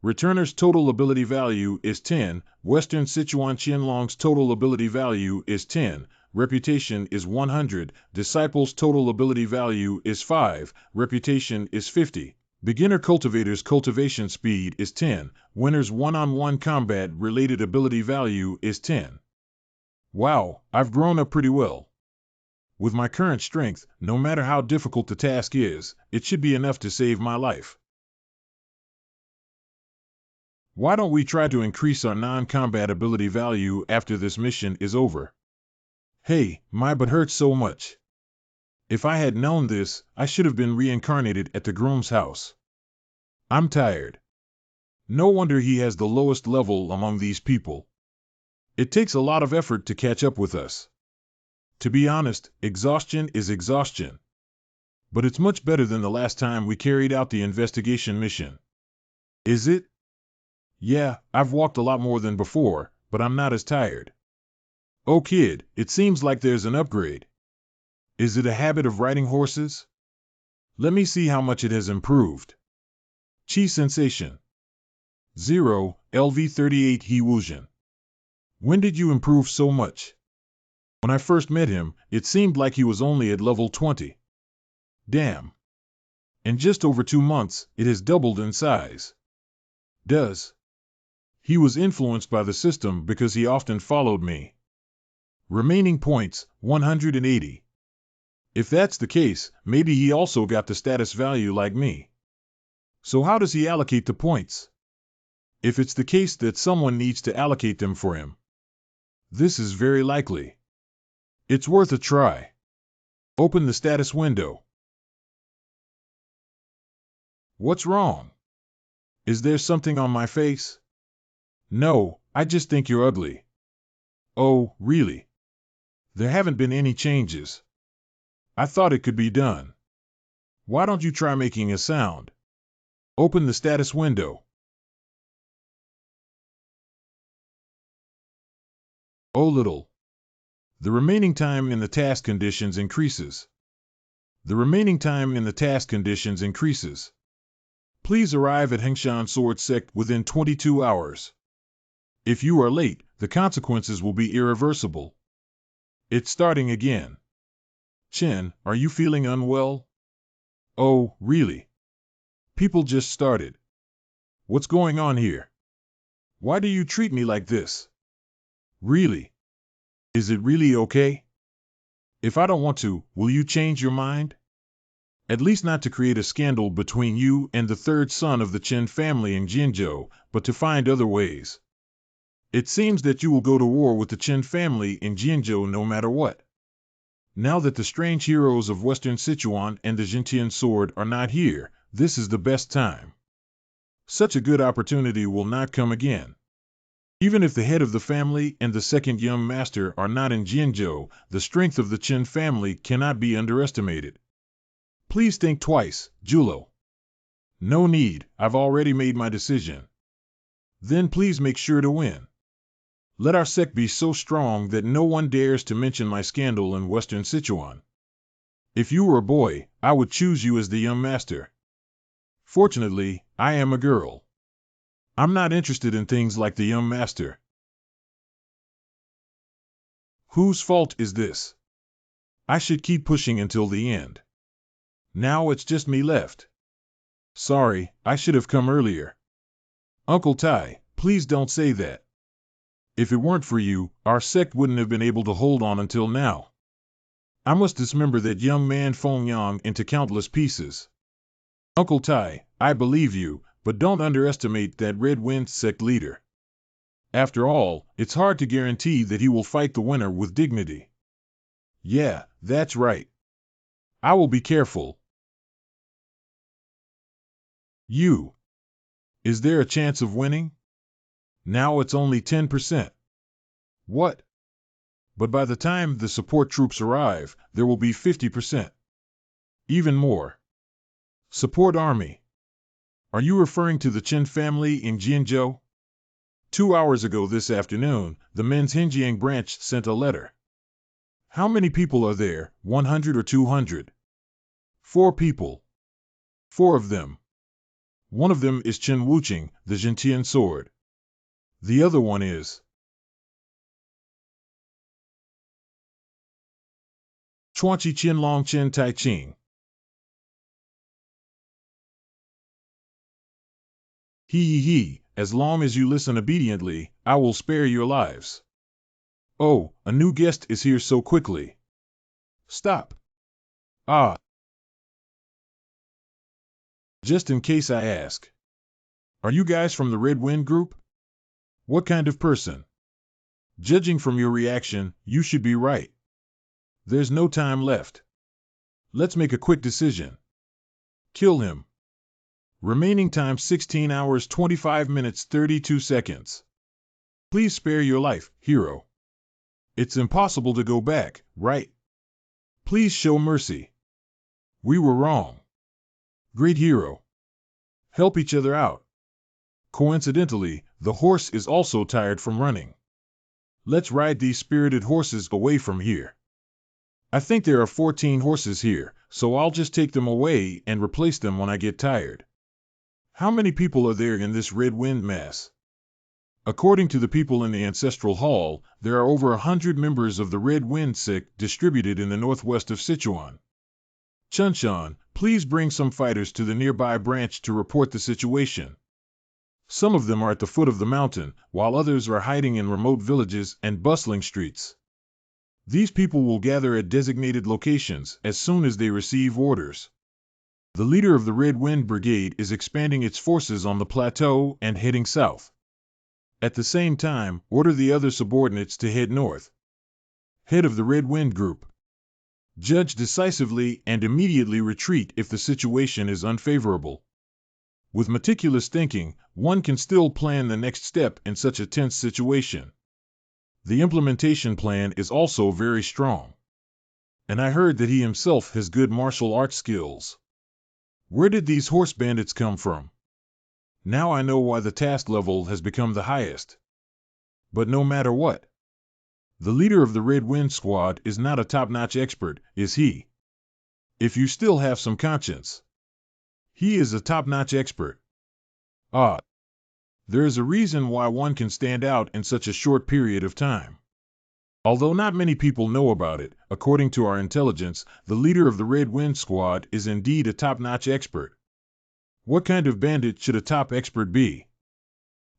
Returner's total ability value is 10, Western Sichuan Qianlong's total ability value is 10, reputation is 100, Disciple's total ability value is 5, reputation is 50. Beginner Cultivator's cultivation speed is 10, Winner's one-on-one combat related ability value is 10. Wow, I've grown up pretty well. With my current strength, no matter how difficult the task is, it should be enough to save my life. Why don't we try to increase our non-combat ability value after this mission is over? Hey, my butt hurts so much. If I had known this, I should have been reincarnated at the groom's house. I'm tired. No wonder he has the lowest level among these people. It takes a lot of effort to catch up with us. To be honest, exhaustion is exhaustion. But it's much better than the last time we carried out the investigation mission. Is it? Yeah, I've walked a lot more than before, but I'm not as tired. Oh kid, it seems like there's an upgrade. Is it a habit of riding horses? Let me see how much it has improved. Chi sensation. 0, LV38 He Wuxian. When did you improve so much? When I first met him, it seemed like he was only at level 20. Damn. In just over 2 months, it has doubled in size. Does. He was influenced by the system because he often followed me. Remaining points, 180. If that's the case, maybe he also got the status value like me. So how does he allocate the points? If it's the case that someone needs to allocate them for him. This is very likely. It's worth a try. Open the status window. What's wrong? Is there something on my face? No, I just think you're ugly. Oh, really? There haven't been any changes. I thought it could be done. Why don't you try making a sound? Open the status window. Oh little. The remaining time in the task conditions increases. The remaining time in the task conditions increases. Please arrive at Hengshan Sword Sect within 22 hours. If you are late, the consequences will be irreversible. It's starting again. Chen, are you feeling unwell? Oh, really? People just started. What's going on here? Why do you treat me like this? Really? Is it really okay? If I don't want to, will you change your mind? At least not to create a scandal between you and the third son of the Chen family in Jinzhou, but to find other ways. It seems that you will go to war with the Chen family in Jinzhou no matter what. Now that the strange heroes of Western Sichuan and the Jintian sword are not here, this is the best time. Such a good opportunity will not come again. Even if the head of the family and the second young master are not in Jinzhou, the strength of the Chen family cannot be underestimated. Please think twice, Julo. No need, I've already made my decision. Then please make sure to win. Let our sect be so strong that no one dares to mention my scandal in Western Sichuan. If you were a boy, I would choose you as the young master. Fortunately, I am a girl. I'm not interested in things like the young master. Whose fault is this? I should keep pushing until the end. Now it's just me left. Sorry, I should have come earlier. Uncle Tai, please don't say that. If it weren't for you, our sect wouldn't have been able to hold on until now. I must dismember that young man Feng Yang into countless pieces. Uncle Tai, I believe you, but don't underestimate that Red Wind sect leader. After all, it's hard to guarantee that he will fight the winner with dignity. Yeah, that's right. I will be careful. You. Is there a chance of winning? Now it's only 10%. What? But by the time the support troops arrive, there will be 50%. Even more. Support army. Are you referring to the Chen family in Jinzhou? 2 hours ago this afternoon, the men's Xinjiang branch sent a letter. How many people are there, 100 or 200? 4 people. 4 of them. One of them is Chen Wuqing, the Zhentian sword. The other one is Chuanqi Qianlong Chen Tai Qing. He, as long as you listen obediently, I will spare your lives. Oh, a new guest is here so quickly. Stop. Ah. Just in case I ask. Are you guys from the Red Wind group? What kind of person? Judging from your reaction, you should be right. There's no time left. Let's make a quick decision. Kill him. Remaining time 16 hours 25 minutes 32 seconds. Please spare your life, hero. It's impossible to go back, right? Please show mercy. We were wrong. Great hero. Help each other out. Coincidentally, the horse is also tired from running. Let's ride these spirited horses away from here. I think there are 14 horses here, so I'll just take them away and replace them when I get tired. How many people are there in this Red Wind mass? According to the people in the Ancestral Hall, there are over 100 members of the Red Wind sect distributed in the northwest of Sichuan. Chunshan, please bring some fighters to the nearby branch to report the situation. Some of them are at the foot of the mountain, while others are hiding in remote villages and bustling streets. These people will gather at designated locations as soon as they receive orders. The leader of the Red Wind Brigade is expanding its forces on the plateau and heading south. At the same time, order the other subordinates to head north. Head of the Red Wind Group. Judge decisively and immediately retreat if the situation is unfavorable. With meticulous thinking, one can still plan the next step in such a tense situation. The implementation plan is also very strong. And I heard that he himself has good martial arts skills. Where did these horse bandits come from? Now I know why the task level has become the highest. But no matter what, the leader of the Red Wind Squad is not a top-notch expert, is he? If you still have some conscience. He is a top-notch expert. Ah. There is a reason why one can stand out in such a short period of time. Although not many people know about it, according to our intelligence, the leader of the Red Wind Squad is indeed a top-notch expert. What kind of bandit should a top expert be?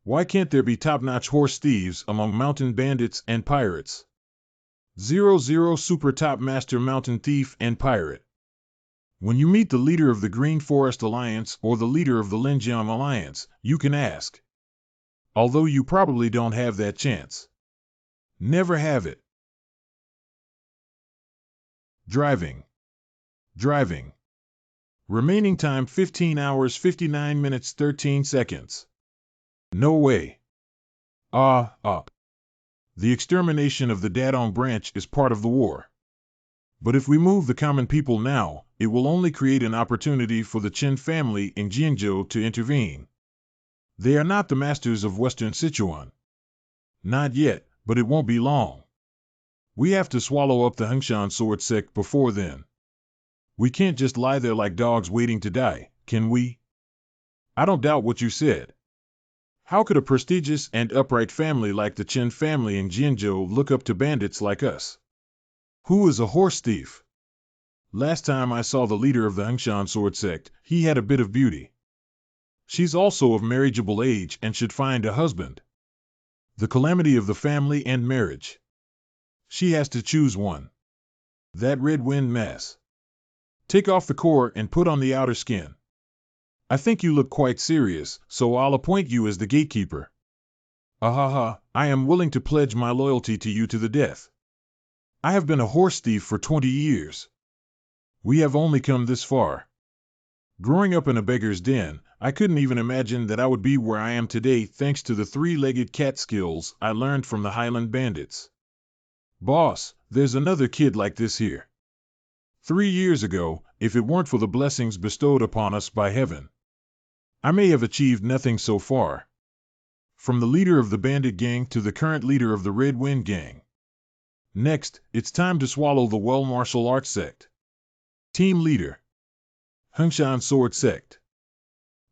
Why can't there be top-notch horse thieves among mountain bandits and pirates? 00 Super Top Master Mountain Thief and Pirate. When you meet the leader of the Green Forest Alliance or the leader of the Linjiang Alliance, you can ask. Although you probably don't have that chance. Never have it. Driving. Remaining time 15 hours 59 minutes 13 seconds. No way. The extermination of the Dadong branch is part of the war. But if we move the common people now, it will only create an opportunity for the Chen family in Jinzhou to intervene. They are not the masters of Western Sichuan. Not yet, but it won't be long. We have to swallow up the Hengshan sword sect before then. We can't just lie there like dogs waiting to die, can we? I don't doubt what you said. How could a prestigious and upright family like the Chen family in Jinzhou look up to bandits like us? Who is a horse thief? Last time I saw the leader of the Hengshan sword sect, he had a bit of beauty. She's also of marriageable age and should find a husband. The calamity of the family and marriage. She has to choose one. That red wind mass. Take off the core and put on the outer skin. I think you look quite serious, so I'll appoint you as the gatekeeper. Ahaha, I am willing to pledge my loyalty to you to the death. I have been a horse thief for 20 years. We have only come this far. Growing up in a beggar's den, I couldn't even imagine that I would be where I am today thanks to the three-legged cat skills I learned from the Highland bandits. Boss, there's another kid like this here. 3 years ago, if it weren't for the blessings bestowed upon us by heaven, I may have achieved nothing so far. From the leader of the bandit gang to the current leader of the Red Wind gang. Next, it's time to swallow the Well Martial Arts sect. Team leader. Hengshan Sword Sect.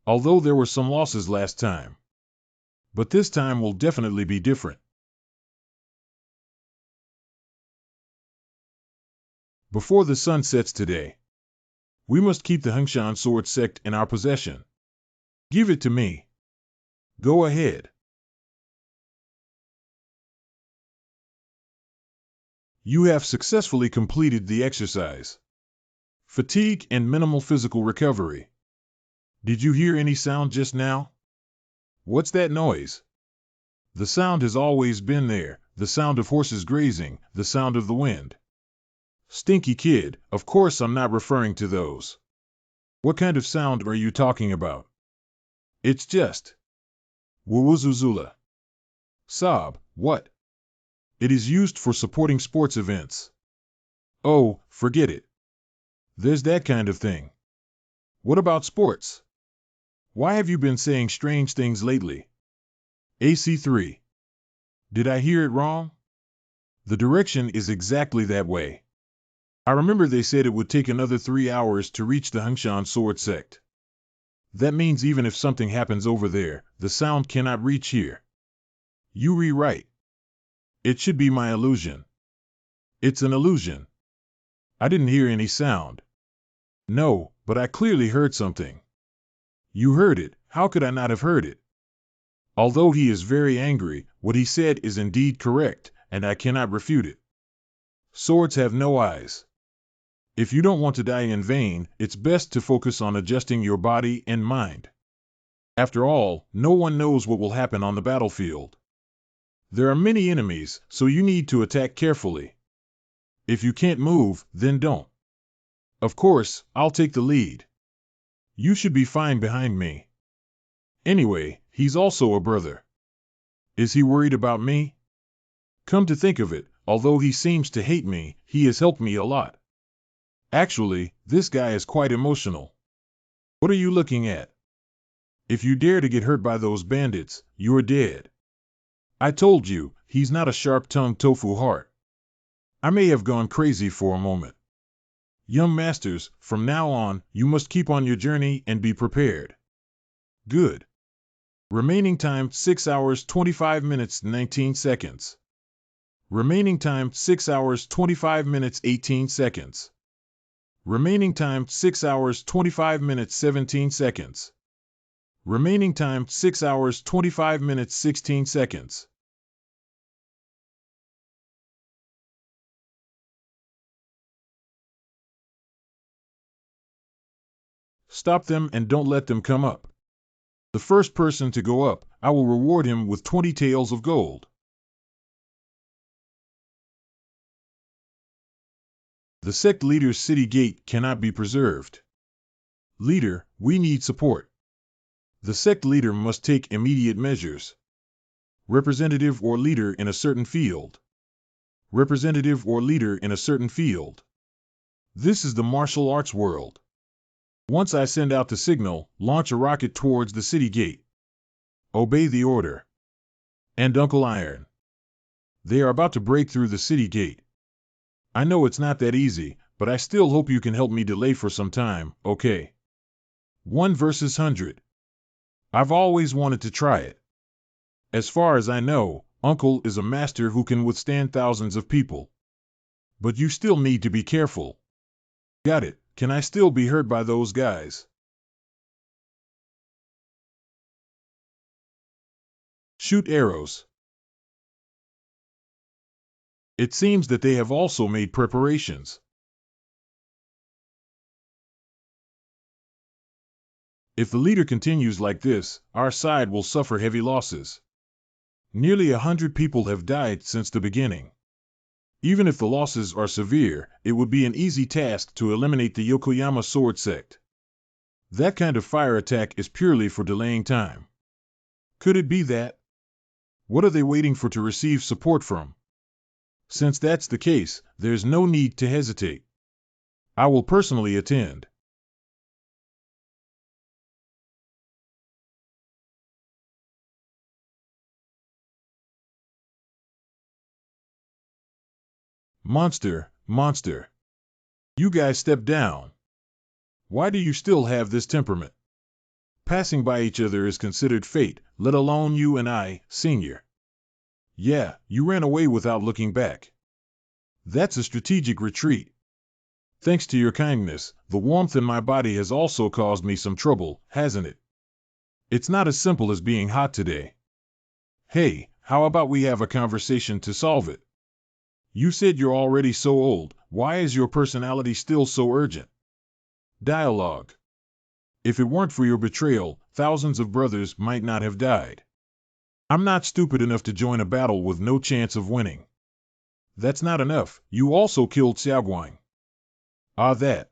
Although there were some losses last time. But this time will definitely be different. Before the sun sets today, we must keep the Hengshan Sword Sect in our possession. Give it to me. Go ahead. You have successfully completed the exercise. Fatigue and minimal physical recovery. Did you hear any sound just now? What's that noise? The sound has always been there, the sound of horses grazing, the sound of the wind. Stinky kid, of course I'm not referring to those. What kind of sound are you talking about? It's just Wuwuzuzula. Sob, what? It is used for supporting sports events. Oh, forget it. There's that kind of thing. What about sports? Why have you been saying strange things lately? AC3. Did I hear it wrong? The direction is exactly that way. I remember they said it would take another 3 hours to reach the Hengshan Sword Sect. That means even if something happens over there, the sound cannot reach here. You rewrite. It should be my illusion. It's an illusion. I didn't hear any sound. No, but I clearly heard something. You heard it, how could I not have heard it? Although he is very angry, what he said is indeed correct, and I cannot refute it. Swords have no eyes. If you don't want to die in vain, it's best to focus on adjusting your body and mind. After all, no one knows what will happen on the battlefield. There are many enemies, so you need to attack carefully. If you can't move, then don't. Of course, I'll take the lead. You should be fine behind me. Anyway, he's also a brother. Is he worried about me? Come to think of it, although he seems to hate me, he has helped me a lot. Actually, this guy is quite emotional. What are you looking at? If you dare to get hurt by those bandits, you're dead. I told you, he's not a sharp-tongued tofu heart. I may have gone crazy for a moment. Young masters, from now on, you must keep on your journey and be prepared. Good. Remaining time 6 hours 25 minutes 19 seconds. Remaining time 6 hours 25 minutes 18 seconds. Remaining time 6 hours 25 minutes 17 seconds. Remaining time 6 hours 25 minutes 16 seconds. Stop them and don't let them come up. The first person to go up, I will reward him with 20 taels of gold. The sect leader's city gate cannot be preserved. Leader, we need support. The sect leader must take immediate measures. Representative or leader in a certain field. Representative or leader in a certain field. This is the martial arts world. Once I send out the signal, launch a rocket towards the city gate. Obey the order. And Uncle Iron. They are about to break through the city gate. I know it's not that easy, but I still hope you can help me delay for some time, okay? 1 versus 100. I've always wanted to try it. As far as I know, Uncle is a master who can withstand thousands of people. But you still need to be careful. Got it. Can I still be hurt by those guys? Shoot arrows. It seems that they have also made preparations. If the leader continues like this, our side will suffer heavy losses. Nearly 100 people have died since the beginning. Even if the losses are severe, it would be an easy task to eliminate the Yokoyama sword sect. That kind of fire attack is purely for delaying time. Could it be that? What are they waiting for to receive support from? Since that's the case, there's no need to hesitate. I will personally attend. Monster, monster. You guys step down. Why do you still have this temperament? Passing by each other is considered fate, let alone you and I, senior. Yeah, you ran away without looking back. That's a strategic retreat. Thanks to your kindness, the warmth in my body has also caused me some trouble, hasn't it? It's not as simple as being hot today. Hey, how about we have a conversation to solve it? You said you're already so old, why is your personality still so urgent? Dialogue. If it weren't for your betrayal, thousands of brothers might not have died. I'm not stupid enough to join a battle with no chance of winning. That's not enough, you also killed Xiaoguang. Ah, that.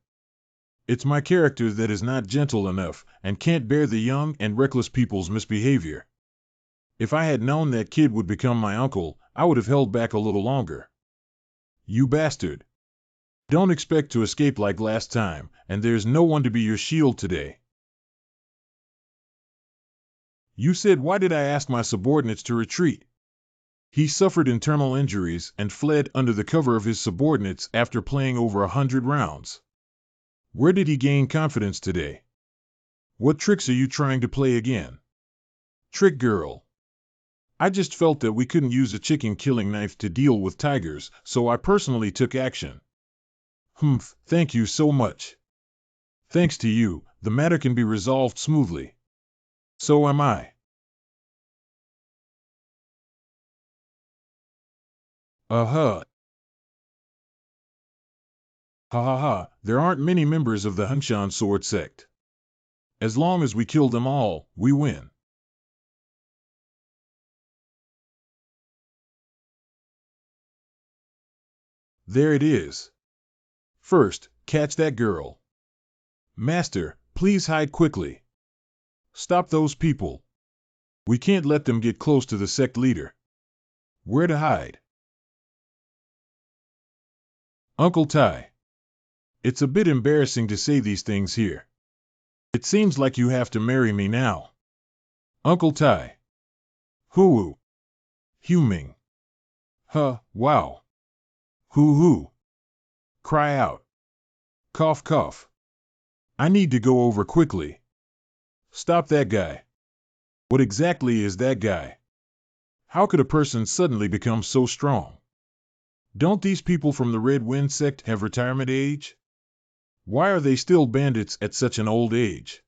It's my character that is not gentle enough and can't bear the young and reckless people's misbehavior. If I had known that kid would become my uncle, I would have held back a little longer. You bastard. Don't expect to escape like last time, and there's no one to be your shield today. You said, why did I ask my subordinates to retreat? He suffered internal injuries and fled under the cover of his subordinates after playing over 100 rounds. Where did he gain confidence today? What tricks are you trying to play again? Trick girl. I just felt that we couldn't use a chicken killing knife to deal with tigers, so I personally took action. Humph, thank you so much. Thanks to you, the matter can be resolved smoothly. So am I. Uh-huh. Ha ha ha, there aren't many members of the Hunshan sword sect. As long as we kill them all, we win. There it is. First, catch that girl. Master, please hide quickly. Stop those people. We can't let them get close to the sect leader. Where to hide? Uncle Tai. It's a bit embarrassing to say these things here. It seems like you have to marry me now. Uncle Tai. Hoo-woo. Huming. Huh, wow. Hoo-hoo. Cry out. Cough cough. I need to go over quickly. Stop that guy. What exactly is that guy? How could a person suddenly become so strong? Don't these people from the Red Wind sect have retirement age? Why are they still bandits at such an old age?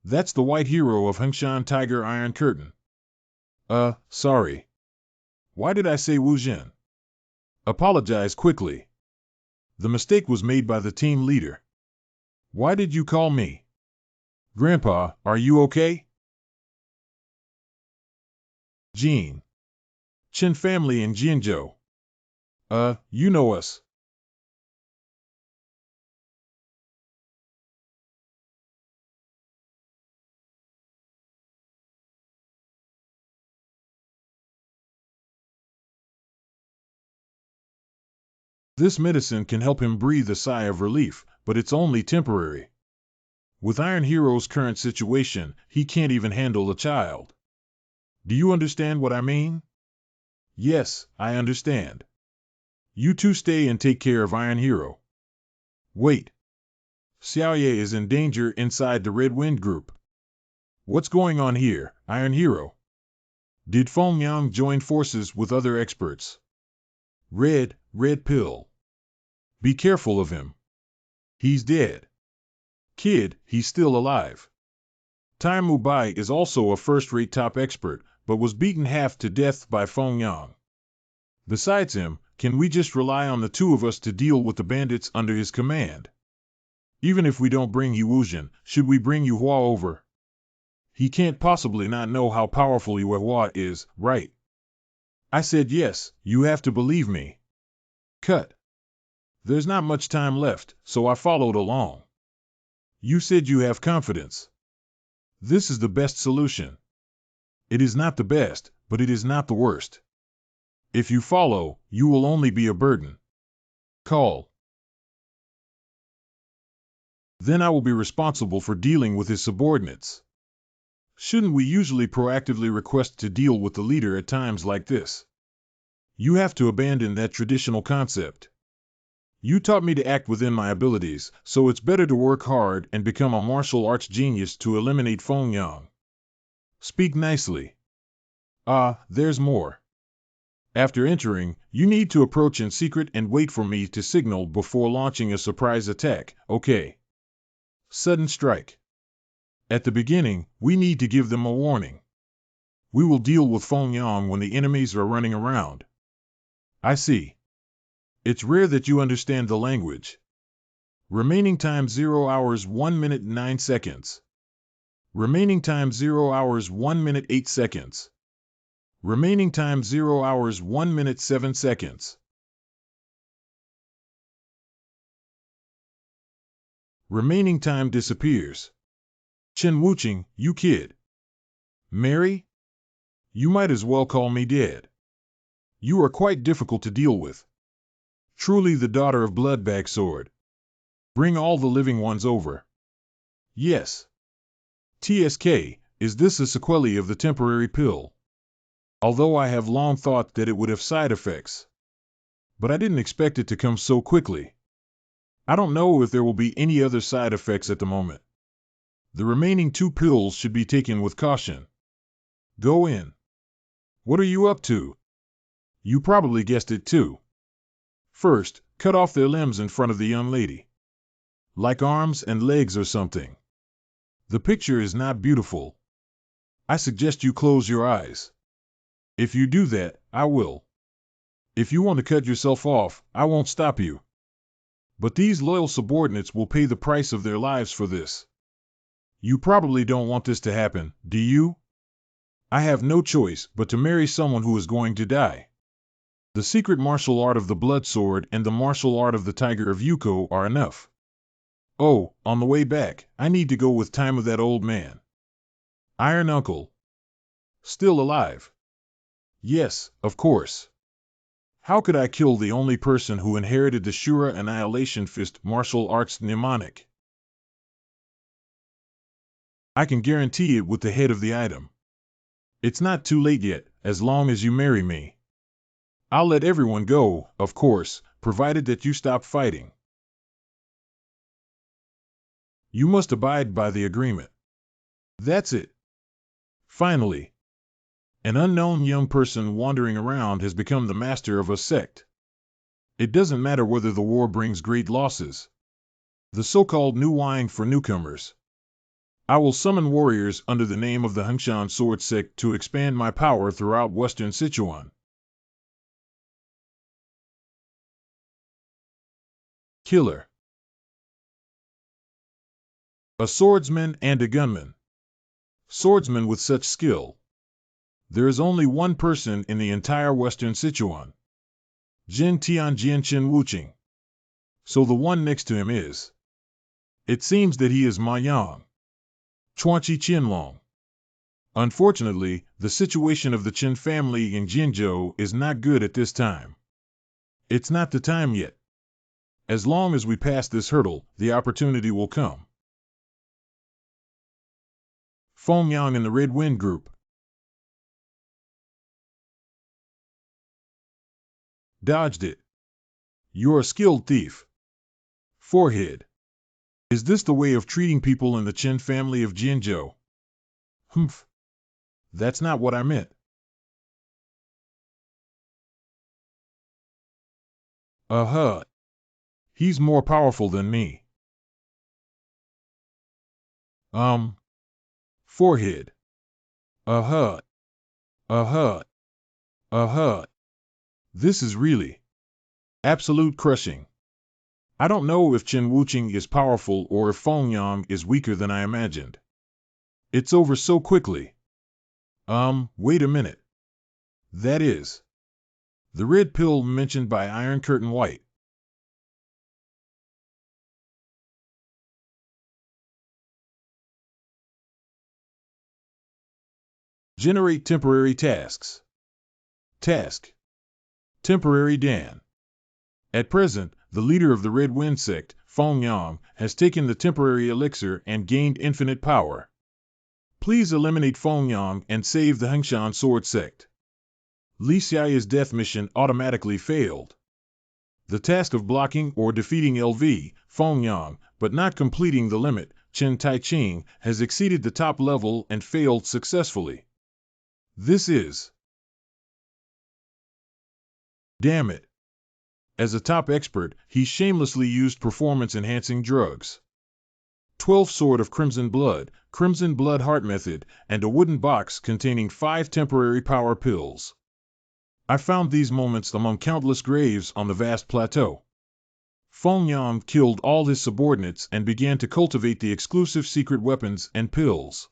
That's the white hero of Hunshan Tiger Iron Curtain. Sorry. Why did I say Wu Jin? Apologize quickly. The mistake was made by the team leader. Why did you call me? Grandpa, are you okay? Jean. Chen family in Jinzhou. You know us. This medicine can help him breathe a sigh of relief, but it's only temporary. With Iron Hero's current situation, he can't even handle a child. Do you understand what I mean? Yes, I understand. You two stay and take care of Iron Hero. Wait. Xiaoye is in danger inside the Red Wind group. What's going on here, Iron Hero? Did Feng Yang join forces with other experts? Red pill. Be careful of him. He's dead. Kid, he's still alive. Tai Mubai is also a first-rate top expert, but was beaten half to death by Feng Yang. Besides him, can we just rely on the two of us to deal with the bandits under his command? Even if we don't bring Yuuzhan, should we bring Yuhua over? He can't possibly not know how powerful Yuhua is, right? I said yes, you have to believe me. Cut. There's not much time left, so I followed along. You said you have confidence. This is the best solution. It is not the best, but it is not the worst. If you follow, you will only be a burden. Call. Then I will be responsible for dealing with his subordinates. Shouldn't we usually proactively request to deal with the leader at times like this? You have to abandon that traditional concept. You taught me to act within my abilities, so it's better to work hard and become a martial arts genius to eliminate Feng Yang. Speak nicely. There's more. After entering, you need to approach in secret and wait for me to signal before launching a surprise attack, okay? Sudden strike. At the beginning, we need to give them a warning. We will deal with Feng Yang when the enemies are running around. I see. It's rare that you understand the language. Remaining time 0 hours 1 minute 9 seconds. Remaining time 0 hours 1 minute 8 seconds. Remaining time 0 hours 1 minute 7 seconds. Remaining time disappears. Chen Wuching, you kid. Mary? You might as well call me dead. You are quite difficult to deal with. Truly the daughter of Bloodbag Sword. Bring all the living ones over. Yes. TSK, is this a sequelae of the temporary pill? Although I have long thought that it would have side effects. But I didn't expect it to come so quickly. I don't know if there will be any other side effects at the moment. The remaining 2 pills should be taken with caution. Go in. What are you up to? You probably guessed it too. First, cut off their limbs in front of the young lady. Like arms and legs or something. The picture is not beautiful. I suggest you close your eyes. If you do that, I will. If you want to cut yourself off, I won't stop you. But these loyal subordinates will pay the price of their lives for this. You probably don't want this to happen, do you? I have no choice but to marry someone who is going to die. The secret martial art of the blood sword and the martial art of the tiger of Yuko are enough. Oh, on the way back, I need to go with time with that old man. Iron Uncle. Still alive? Yes, of course. How could I kill the only person who inherited the Shura Annihilation Fist martial arts mnemonic? I can guarantee it with the head of the item. It's not too late yet, as long as you marry me. I'll let everyone go, of course, provided that you stop fighting. You must abide by the agreement. That's it. Finally. An unknown young person wandering around has become the master of a sect. It doesn't matter whether the war brings great losses. The so-called new wine for newcomers. I will summon warriors under the name of the Hengshan Sword Sect to expand my power throughout Western Sichuan. Killer. A swordsman and a gunman. Swordsman with such skill. There is only one person in the entire Western Sichuan. Jin Tianjian Chen Wuching. So the one next to him is. It seems that he is Ma Yang. Chuanqi Qianlong. Unfortunately, the situation of the Qin family in Jinzhou is not good at this time. It's not the time yet. As long as we pass this hurdle, the opportunity will come. Feng Yang and the Red Wind Group. Dodged it. You're a skilled thief. Forehead. Is this the way of treating people in the Qin family of Jinzhou? Humph. That's not what I meant. He's more powerful than me. Forehead. Uh-huh. Uh-huh. Uh-huh. This is really absolute crushing. I don't know if Chen Wuching is powerful or if Feng Yang is weaker than I imagined. It's over so quickly. Wait a minute. That is the red pill mentioned by Iron Curtain White. Generate temporary tasks. Task. Temporary Dan. At present, the leader of the Red Wind sect, Feng Yang, has taken the temporary elixir and gained infinite power. Please eliminate Feng Yang and save the Hengshan Sword sect. Li Xiao's death mission automatically failed. The task of blocking or defeating LV, Feng Yang, but not completing the limit, Chen Taiqing, has exceeded the top level and failed successfully. This is... Damn it. As a top expert, he shamelessly used performance-enhancing drugs. 12 Sword of Crimson Blood Heart Method, and a wooden box containing 5 temporary power pills. I found these moments among countless graves on the vast plateau. Feng Yang killed all his subordinates and began to cultivate the exclusive secret weapons and pills.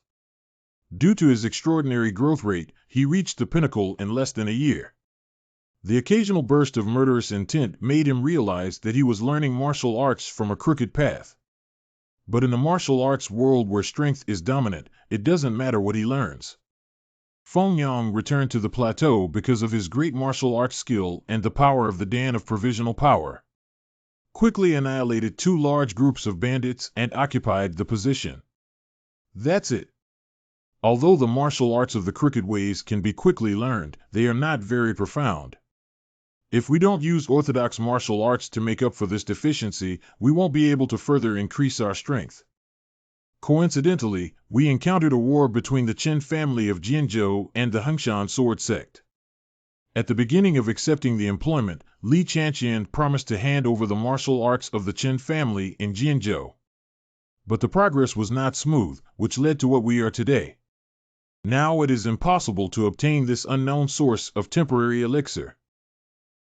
Due to his extraordinary growth rate, he reached the pinnacle in less than a year. The occasional burst of murderous intent made him realize that he was learning martial arts from a crooked path. But in the martial arts world where strength is dominant, it doesn't matter what he learns. Feng Yang returned to the plateau because of his great martial arts skill and the power of the Dan of Provisional Power. Quickly annihilated 2 large groups of bandits and occupied the position. That's it. Although the martial arts of the crooked ways can be quickly learned, they are not very profound. If we don't use orthodox martial arts to make up for this deficiency, we won't be able to further increase our strength. Coincidentally, we encountered a war between the Chen family of Jianzhou and the Hengshan Sword sect. At the beginning of accepting the employment, Li Chanqian promised to hand over the martial arts of the Chen family in Jianzhou. But the progress was not smooth, which led to what we are today. Now it is impossible to obtain this unknown source of temporary elixir.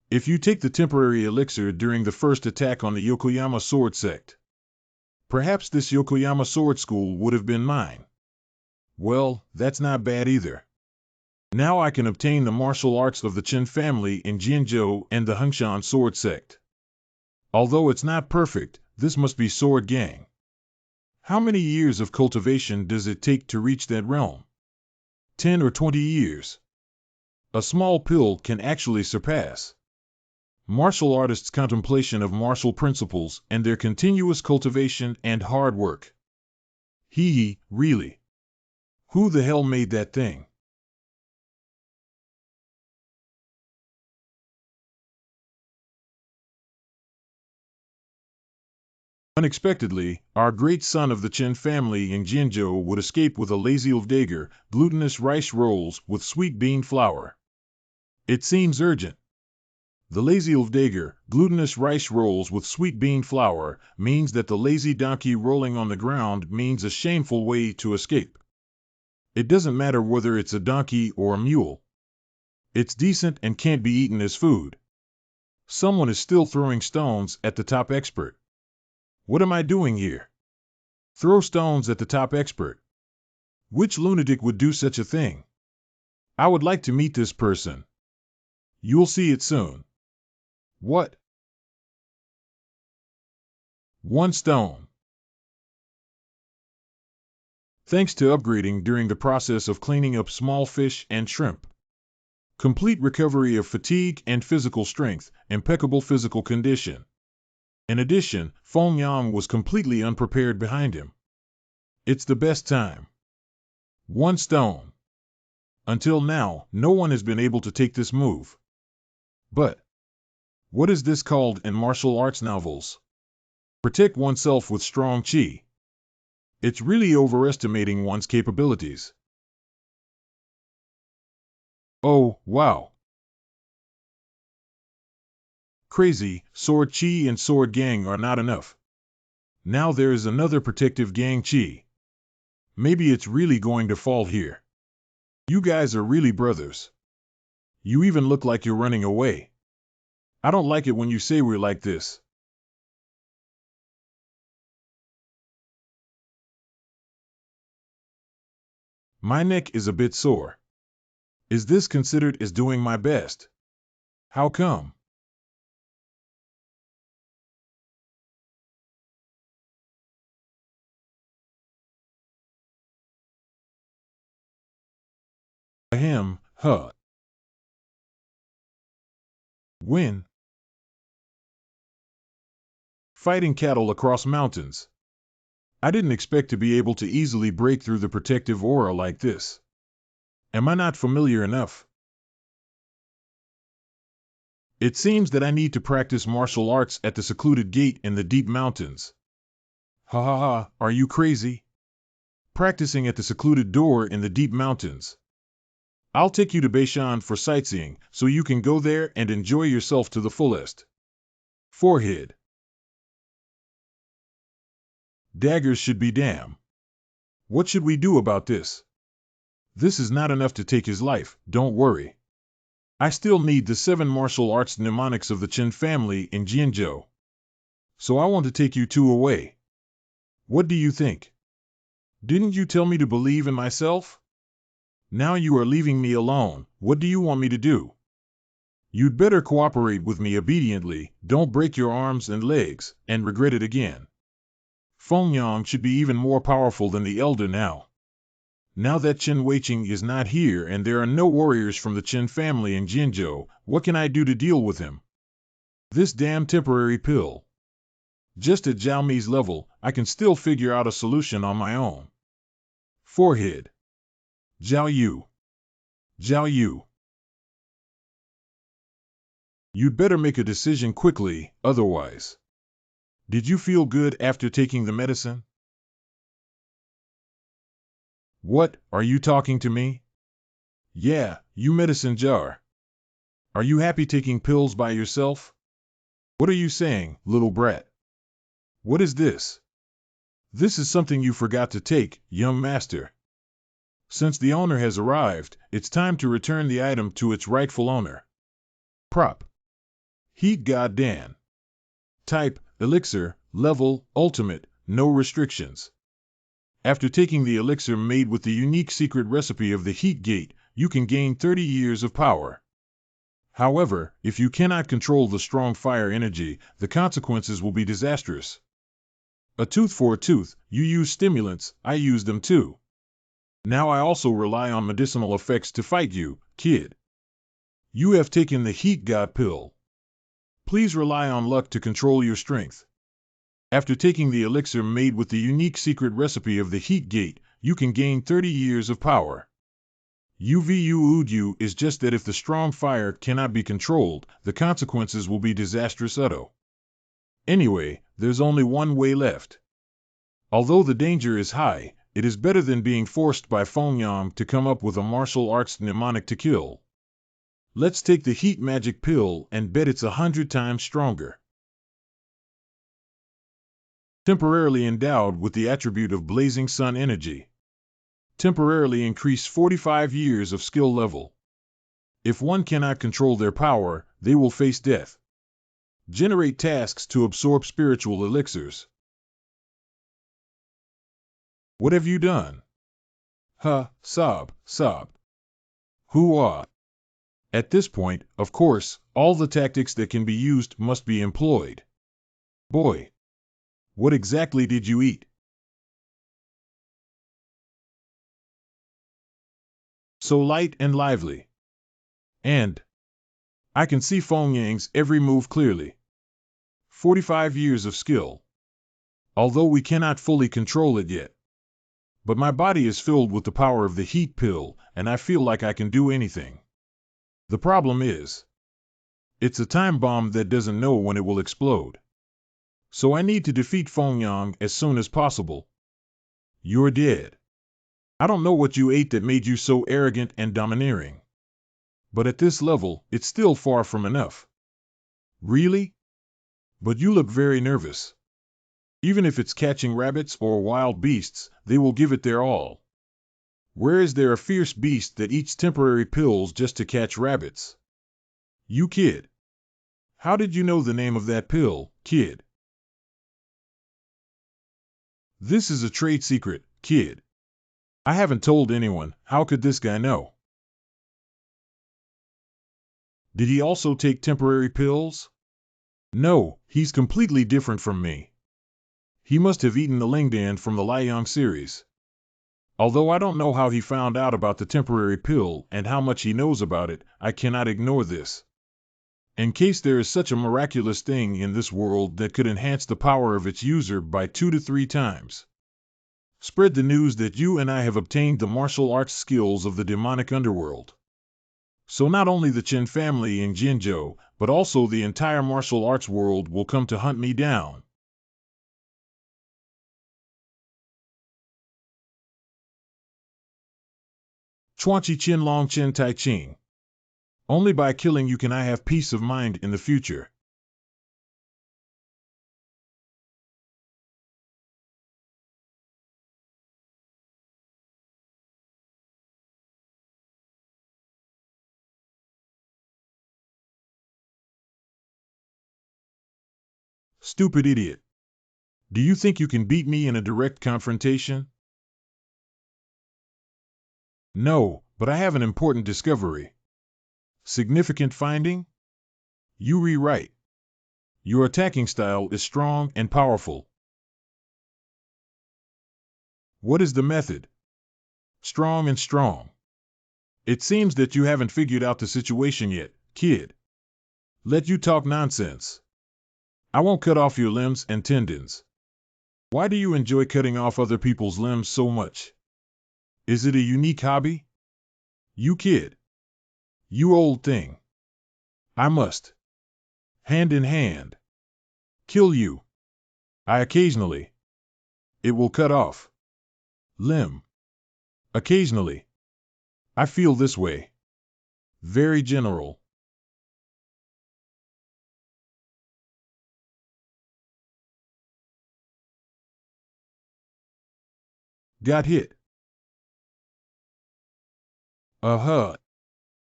If you take the temporary elixir during the first attack on the Yokoyama Sword sect, perhaps this Yokoyama Sword School would have been mine. Well, that's not bad either. Now I can obtain the martial arts of the Chen family in Jianzhou and the Hengshan Sword sect. Although it's not perfect, this must be Sword Gang. How many years of cultivation does it take to reach that realm? 10 or 20 years. A small pill can actually surpass martial artists' contemplation of martial principles and their continuous cultivation and hard work. Really? Who the hell made that thing? Unexpectedly, our great son of the Chen family in Jianzhou would escape with a lazy dagger, glutinous rice rolls with sweet bean flour. It seems urgent. The lazy dagger, glutinous rice rolls with sweet bean flour, means that the lazy donkey rolling on the ground means a shameful way to escape. It doesn't matter whether it's a donkey or a mule. It's decent and can't be eaten as food. Someone is still throwing stones at the top expert. What am I doing here? Throw stones at the top expert. Which lunatic would do such a thing? I would like to meet this person. You'll see it soon. What? 1 stone. Thanks to upgrading during the process of cleaning up small fish and shrimp. Complete recovery of fatigue and physical strength, impeccable physical condition. In addition, Feng Yang was completely unprepared behind him. It's the best time. 1 stone. Until now, no one has been able to take this move. But what is this called in martial arts novels? Protect oneself with strong qi. It's really overestimating one's capabilities. Oh, wow. Crazy, sword chi and sword gang are not enough. Now there is another protective gang chi. Maybe it's really going to fall here. You guys are really brothers. You even look like you're running away. I don't like it when you say we're like this. My neck is a bit sore. Is this considered as doing my best? How come? Ahem, huh. When? Fighting cattle across mountains. I didn't expect to be able to easily break through the protective aura like this. Am I not familiar enough? It seems that I need to practice martial arts at the secluded gate in the deep mountains. Ha ha ha, are you crazy? Practicing at the secluded door in the deep mountains. I'll take you to Beishan for sightseeing, so you can go there and enjoy yourself to the fullest. Forehead. Daggers should be damn. What should we do about this? This is not enough to take his life, don't worry. I still need the 7 martial arts mnemonics of the Chen family in Jianzhou. So I want to take you 2 away. What do you think? Didn't you tell me to believe in myself? Now you are leaving me alone. What do you want me to do? You'd better cooperate with me obediently, don't break your arms and legs, and regret it again. Feng Yang should be even more powerful than the elder now. Now that Chen Weiqing is not here and there are no warriors from the Chen family in Jianzhou, what can I do to deal with him? This damn temporary pill. Just at Zhao Mi's level, I can still figure out a solution on my own. Forehead. Zhao Yu. Zhao Yu. You'd better make a decision quickly, otherwise. Did you feel good after taking the medicine? What, are you talking to me? Yeah, you medicine jar. Are you happy taking pills by yourself? What are you saying, little brat? What is this? This is something you forgot to take, young master. Since the owner has arrived, it's time to return the item to its rightful owner. Prop. Heat God Dan. Type, elixir, level, ultimate, no restrictions. After taking the elixir made with the unique secret recipe of the Heat Gate, you can gain 30 years of power. However, if you cannot control the strong fire energy, the consequences will be disastrous. A tooth for a tooth, you use stimulants, I use them too. Now I also rely on medicinal effects to fight you, kid. You have taken the Heat God pill. Please rely on luck to control your strength. After taking the elixir made with the unique secret recipe of the Heat Gate, you can gain 30 years of power. UVU is just that if the strong fire cannot be controlled, the consequences will be disastrous. Anyway, there's only one way left. Although the danger is high, it is better than being forced by Feng Yang to come up with a martial arts mnemonic to kill. Let's take the heat magic pill and bet it's 100 times stronger. Temporarily endowed with the attribute of blazing sun energy. Temporarily increase 45 years of skill level. If one cannot control their power, they will face death. Generate tasks to absorb spiritual elixirs. What have you done? Sob. Hoo-ah. At this point, of course, all the tactics that can be used must be employed. Boy. What exactly did you eat? So light and lively. And I can see Feng Yang's every move clearly. 45 years of skill. Although we cannot fully control it yet. But my body is filled with the power of the heat pill, and I feel like I can do anything. The problem is, it's a time bomb that doesn't know when it will explode. So I need to defeat Feng Yang as soon as possible. You're dead. I don't know what you ate that made you so arrogant and domineering. But at this level, it's still far from enough. Really? But you look very nervous. Even if it's catching rabbits or wild beasts, they will give it their all. Where is there a fierce beast that eats temporary pills just to catch rabbits? You kid. How did you know the name of that pill, kid? This is a trade secret, kid. I haven't told anyone. How could this guy know? Did he also take temporary pills? No, he's completely different from me. He must have eaten the Lingdan from the Liang series. Although I don't know how he found out about the temporary pill and how much he knows about it, I cannot ignore this. In case there is such a miraculous thing in this world that could enhance the power of its user by 2 to 3 times. Spread the news that you and I have obtained the martial arts skills of the demonic underworld. So not only the Chen family in Jinzhou, but also the entire martial arts world will come to hunt me down. Chuanqi Qin Long Chen Tai Ching. Only by killing you can I have peace of mind in the future. Stupid idiot. Do you think you can beat me in a direct confrontation? No, but I have an important discovery. Significant finding? You rewrite. Your attacking style is strong and powerful. What is the method? Strong and strong. It seems that you haven't figured out the situation yet, kid. Let you talk nonsense. I won't cut off your limbs and tendons. Why do you enjoy cutting off other people's limbs so much? Is it a unique hobby? You kid. You old thing. I must. Hand in hand. Kill you. I occasionally. It will cut off. Limb. Occasionally. I feel this way. Very general. Got hit. Uh-huh.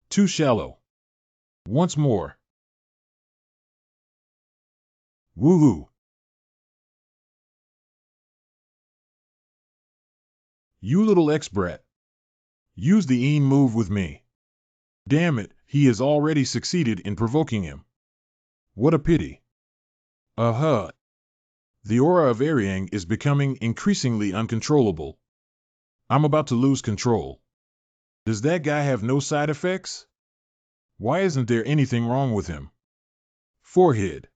Too shallow. Once more. Woohoo. You little ex-brat. Use the Een move with me. Damn it, he has already succeeded in provoking him. What a pity. Uh-huh. The aura of Aryang is becoming increasingly uncontrollable. I'm about to lose control. Does that guy have no side effects? Why isn't there anything wrong with him? Forehead.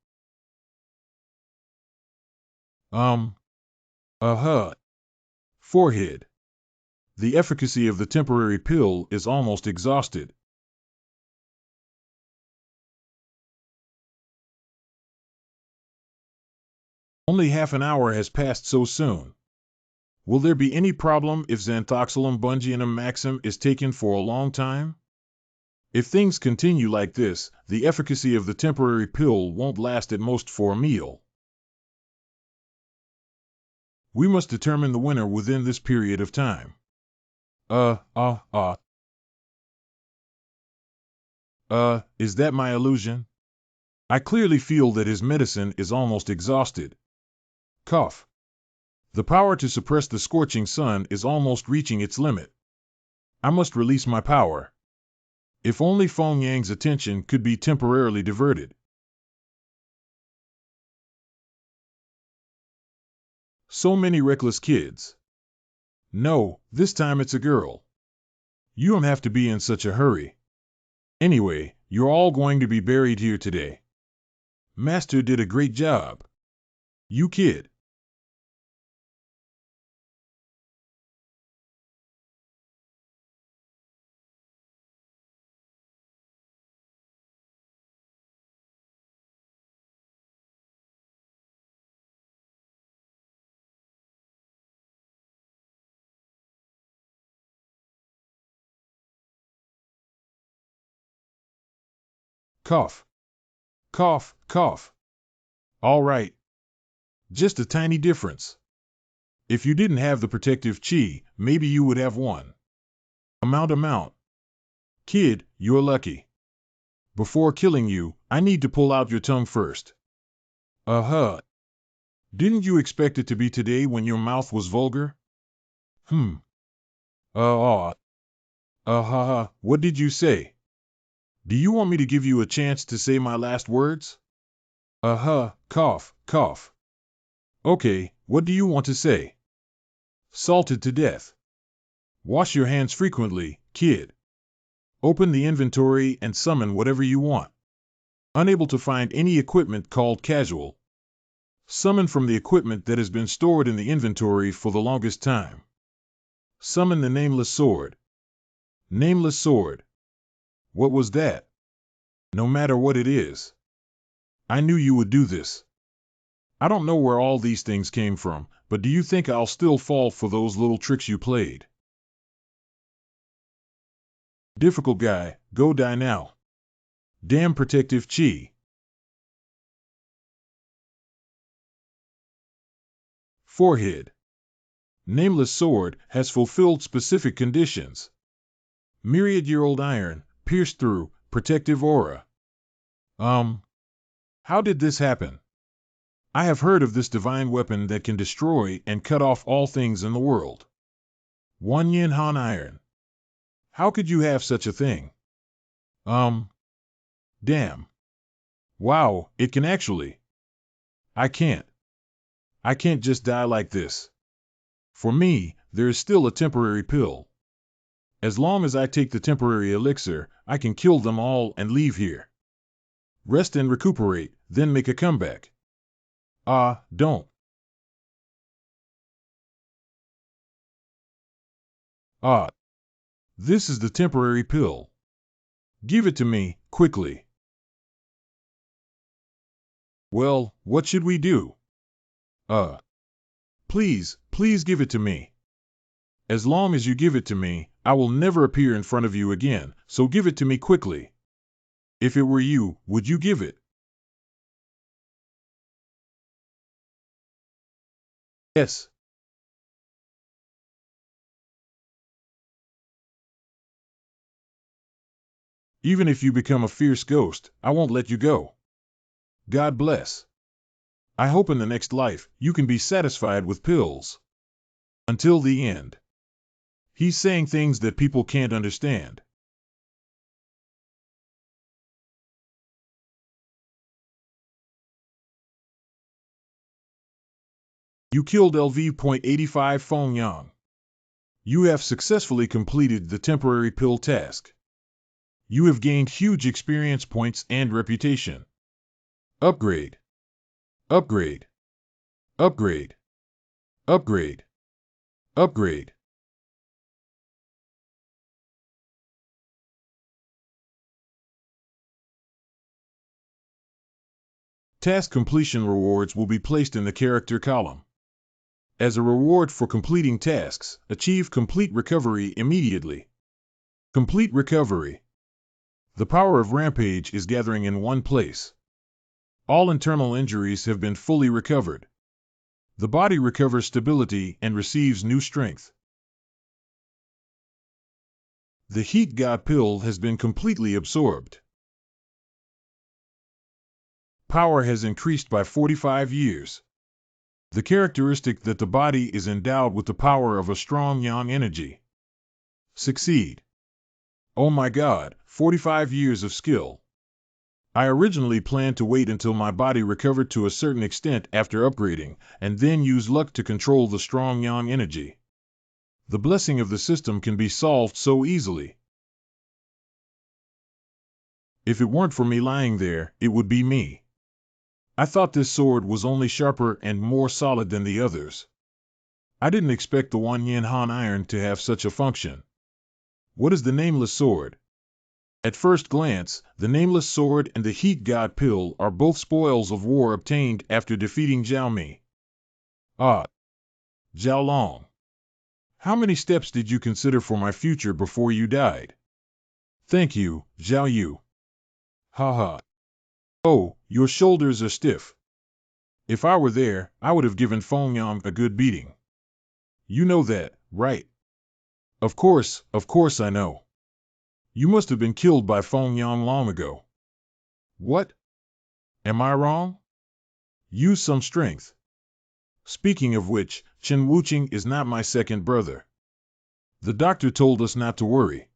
Uh-huh. Forehead. The efficacy of the temporary pill is almost exhausted. Only half an hour has passed so soon. Will there be any problem if xanthoxylum bungianum maxim is taken for a long time? If things continue like this, the efficacy of the temporary pill won't last at most for a meal. We must determine the winner within this period of time. Is that my illusion? I clearly feel that his medicine is almost exhausted. Cough. The power to suppress the scorching sun is almost reaching its limit. I must release my power. If only Feng Yang's attention could be temporarily diverted. So many reckless kids. No, this time it's a girl. You don't have to be in such a hurry. Anyway, you're all going to be buried here today. Master did a great job. You kid. Cough. Cough, cough. All right. Just a tiny difference. If you didn't have the protective chi, maybe you would have one. Amount. Kid, you're lucky. Before killing you, I need to pull out your tongue first. Uh-huh. Didn't you expect it to be today when your mouth was vulgar? Hmm. What did you say? Do you want me to give you a chance to say my last words? Cough, cough. Okay, what do you want to say? Salted to death. Wash your hands frequently, kid. Open the inventory and summon whatever you want. Unable to find any equipment called casual. Summon from the equipment that has been stored in the inventory for the longest time. Summon the nameless sword. Nameless sword. What was that? No matter what it is. I knew you would do this. I don't know where all these things came from, but do you think I'll still fall for those little tricks you played? Difficult guy, go die now. Damn protective chi. Forehead. Nameless sword has fulfilled specific conditions. Myriad-year-old iron, pierced through, protective aura. How did this happen? I have heard of this divine weapon that can destroy and cut off all things in the world. One yin han iron. How could you have such a thing? Damn. Wow, it can actually. I can't just die like this. For me, there is still a temporary pill. As long as I take the temporary elixir, I can kill them all and leave here. Rest and recuperate, then make a comeback. Don't. This is the temporary pill. Give it to me, quickly. Well, what should we do? Please give it to me. As long as you give it to me, I will never appear in front of you again, so give it to me quickly. If it were you, would you give it? Yes. Even if you become a fierce ghost, I won't let you go. God bless. I hope in the next life, you can be satisfied with pills. Until the end. He's saying things that people can't understand. You killed LV.85 Feng Yang. You have successfully completed the temporary pill task. You have gained huge experience points and reputation. Upgrade. Upgrade. Upgrade. Upgrade. Upgrade. Task completion rewards will be placed in the character column. As a reward for completing tasks, achieve complete recovery immediately. Complete recovery. The power of Rampage is gathering in one place. All internal injuries have been fully recovered. The body recovers stability and receives new strength. The Heat God pill has been completely absorbed. Power has increased by 45 years. The characteristic that the body is endowed with the power of a strong yang energy. Succeed. Oh my God, 45 years of skill. I originally planned to wait until my body recovered to a certain extent after upgrading, and then use luck to control the strong yang energy. The blessing of the system can be solved so easily. If it weren't for me lying there, it would be me. I thought this sword was only sharper and more solid than the others. I didn't expect the Wan Yin Han iron to have such a function. What is the nameless sword? At first glance, the nameless sword and the Heat God pill are both spoils of war obtained after defeating Zhao Mi. Zhao Long. How many steps did you consider for my future before you died? Thank you, Zhao Yu. Ha ha. Oh, your shoulders are stiff. If I were there, I would have given Fong Yang a good beating. You know that, right? Of course I know. You must have been killed by Fong Yang long ago. What? Am I wrong? Use some strength. Speaking of which, Chen Wuqing is not my second brother. The doctor told us not to worry.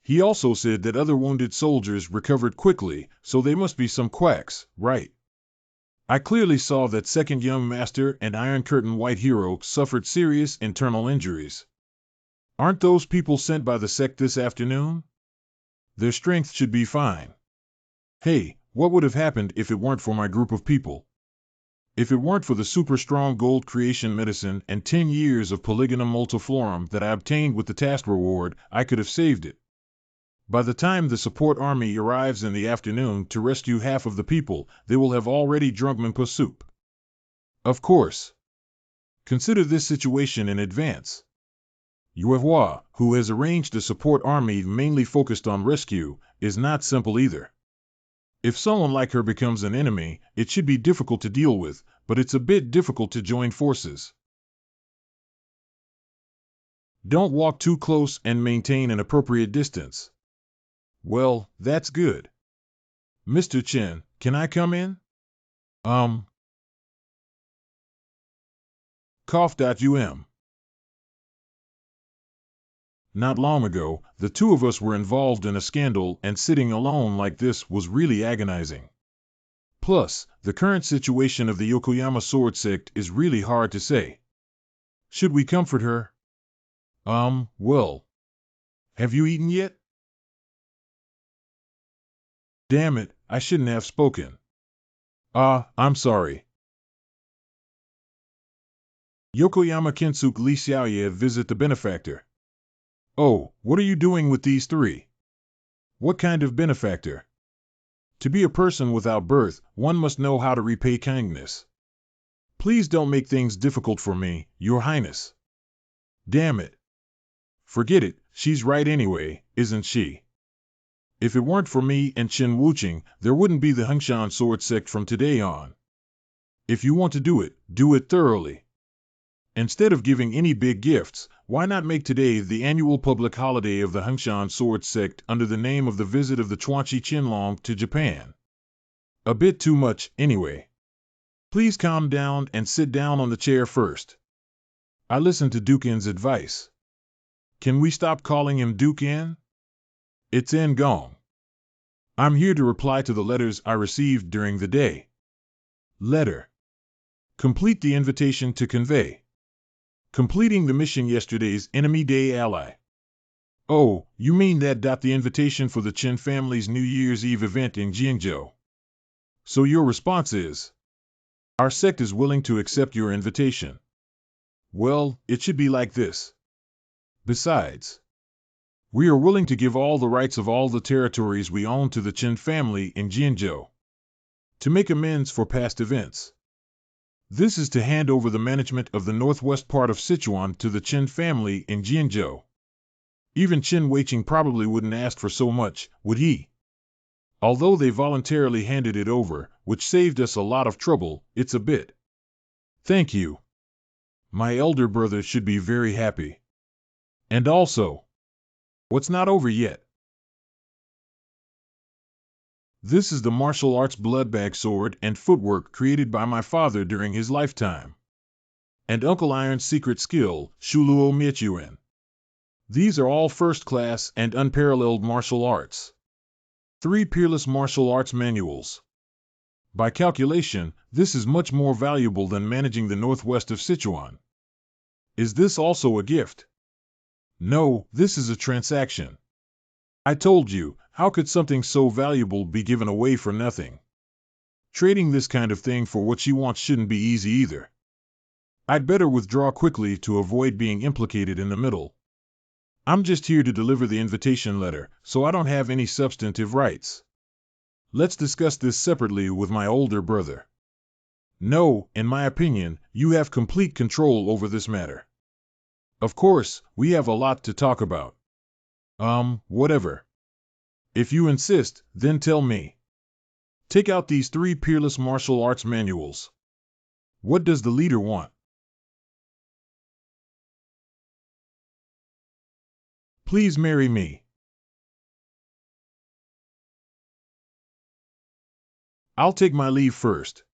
He also said that other wounded soldiers recovered quickly, so they must be some quacks, right? I clearly saw that second young master and Iron Curtain White Hero suffered serious internal injuries. Aren't those people sent by the sect this afternoon? Their strength should be fine. Hey, what would have happened if it weren't for my group of people? If it weren't for the super strong gold creation medicine and 10 years of Polygonum multiflorum that I obtained with the task reward, I could have saved it. By the time the support army arrives in the afternoon to rescue half of the people, they will have already drunk Manhwa soup. Of course. Consider this situation in advance. MANHWA, who has arranged a support army mainly focused on rescue, is not simple either. If someone like her becomes an enemy, it should be difficult to deal with, but it's a bit difficult to join forces. Don't walk too close and maintain an appropriate distance. Well, that's good. Mr. Chen, can I come in? Cough.um. Not long ago, the two of us were involved in a scandal, and sitting alone like this was really agonizing. Plus, the current situation of the Yokoyama sword sect is really hard to say. Should we comfort her? Well. Have you eaten yet? Damn it, I shouldn't have spoken. I'm sorry. Yokoyama Kensuk Li Xiaoye visit the benefactor. Oh, what are you doing with these three? What kind of benefactor? To be a person without birth, one must know how to repay kindness. Please don't make things difficult for me, Your Highness. Damn it. Forget it, she's right anyway, isn't she? If it weren't for me and Chen Wuqing, there wouldn't be the Hengshan sword sect from today on. If you want to do it thoroughly. Instead of giving any big gifts, why not make today the annual public holiday of the Hengshan sword sect under the name of the visit of the Chuanqi Qinlong to Japan? A bit too much, anyway. Please calm down and sit down on the chair first. I listened to Dukin's advice. Can we stop calling him Dukin? It's Ngong. I'm here to reply to the letters I received during the day. Letter. Complete the invitation to convey. Completing the mission yesterday's Enemy Day ally. Oh, you mean that? The invitation for the Chen family's New Year's Eve event in Jiangzhou. So your response is? Our sect is willing to accept your invitation. Well, it should be like this. Besides, we are willing to give all the rights of all the territories we own to the Chen family in Jiangzhou. To make amends for past events. This is to hand over the management of the northwest part of Sichuan to the Chen family in Jiangzhou. Even Chen Weiqing probably wouldn't ask for so much, would he? Although they voluntarily handed it over, which saved us a lot of trouble, it's a bit. Thank you. My elder brother should be very happy. And also, what's not over yet? This is the martial arts bloodbag sword and footwork created by my father during his lifetime. And Uncle Iron's secret skill, Shuluo Michuan. These are all first-class and unparalleled martial arts. 3 peerless martial arts manuals. By calculation, this is much more valuable than managing the northwest of Sichuan. Is this also a gift? No, this is a transaction. I told you, how could something so valuable be given away for nothing? Trading this kind of thing for what she wants shouldn't be easy either. I'd better withdraw quickly to avoid being implicated in the middle. I'm just here to deliver the invitation letter, so I don't have any substantive rights. Let's discuss this separately with my older brother. No, in my opinion, you have complete control over this matter. Of course, we have a lot to talk about. Whatever. If you insist, then tell me. Take out these 3 peerless martial arts manuals. What does the leader want? Please marry me. I'll take my leave first.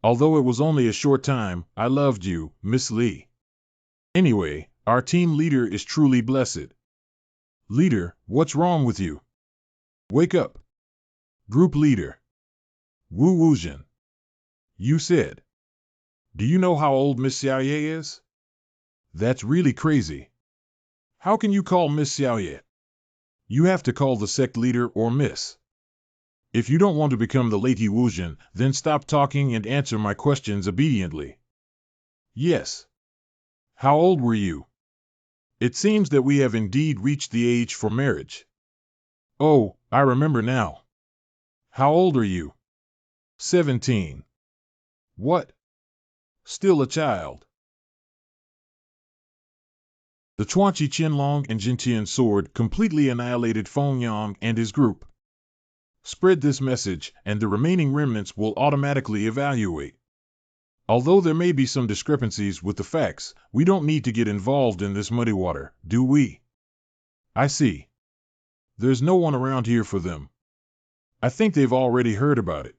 Although it was only a short time, I loved you, Miss Lee. Anyway, our team leader is truly blessed. Leader, what's wrong with you? Wake up. Group leader. Wu Wuzhen. You said. Do you know how old Miss Xiaoye is? That's really crazy. How can you call Miss Xiaoye? You have to call the sect leader or Miss. If you don't want to become the lady Wuzhen, then stop talking and answer my questions obediently. Yes. How old were you? It seems that we have indeed reached the age for marriage. Oh, I remember now. How old are you? 17. What? Still a child. The Chuanqi Qianlong and Jintian sword completely annihilated Feng Yang and his group. Spread this message, and the remaining remnants will automatically evaluate. Although there may be some discrepancies with the facts, we don't need to get involved in this muddy water, do we? I see. There's no one around here for them. I think they've already heard about it.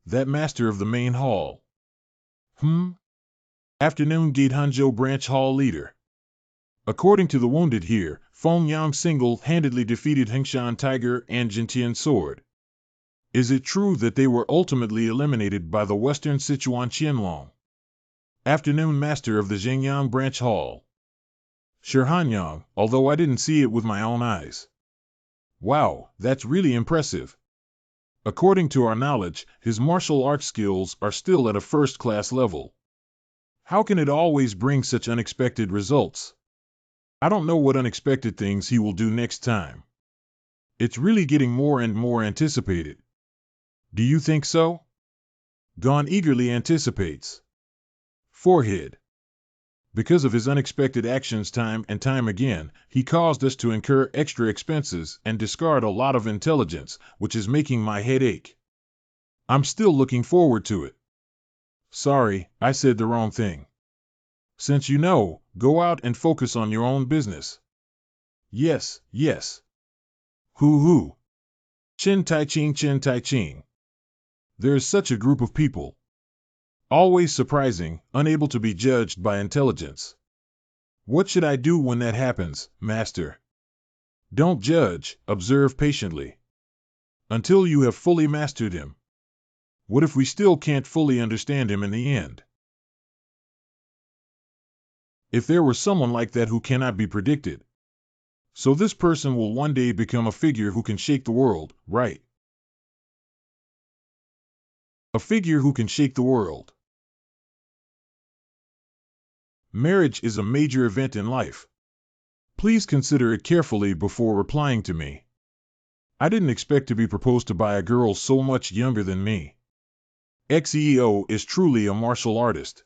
That master of the main hall. Afternoon Gate Hanzhou Branch Hall leader. According to the wounded here, Feng Yang single-handedly defeated Hengshan Tiger and Jintian Sword. Is it true that they were ultimately eliminated by the Western Sichuan Qianlong? Afternoon Master of the Zhengyang Branch Hall. Shihanyang, although I didn't see it with my own eyes. Wow, that's really impressive. According to our knowledge, his martial arts skills are still at a first-class level. How can it always bring such unexpected results? I don't know what unexpected things he will do next time. It's really getting more and more anticipated. Do you think so? Gon eagerly anticipates. Forehead. Because of his unexpected actions time and time again, he caused us to incur extra expenses and discard a lot of intelligence, which is making my head ache. I'm still looking forward to it. Sorry, I said the wrong thing. Since you know, go out and focus on your own business. Yes, yes. Hoo. Chin Tai Ching. There's such a group of people. Always surprising, unable to be judged by intelligence. What should I do when that happens, Master? Don't judge, observe patiently. Until you have fully mastered him. What if we still can't fully understand him in the end? If there were someone like that who cannot be predicted. So this person will one day become a figure who can shake the world, right? A figure who can shake the world. Marriage is a major event in life. Please consider it carefully before replying to me. I didn't expect to be proposed to by a girl so much younger than me. XEO is truly a martial artist.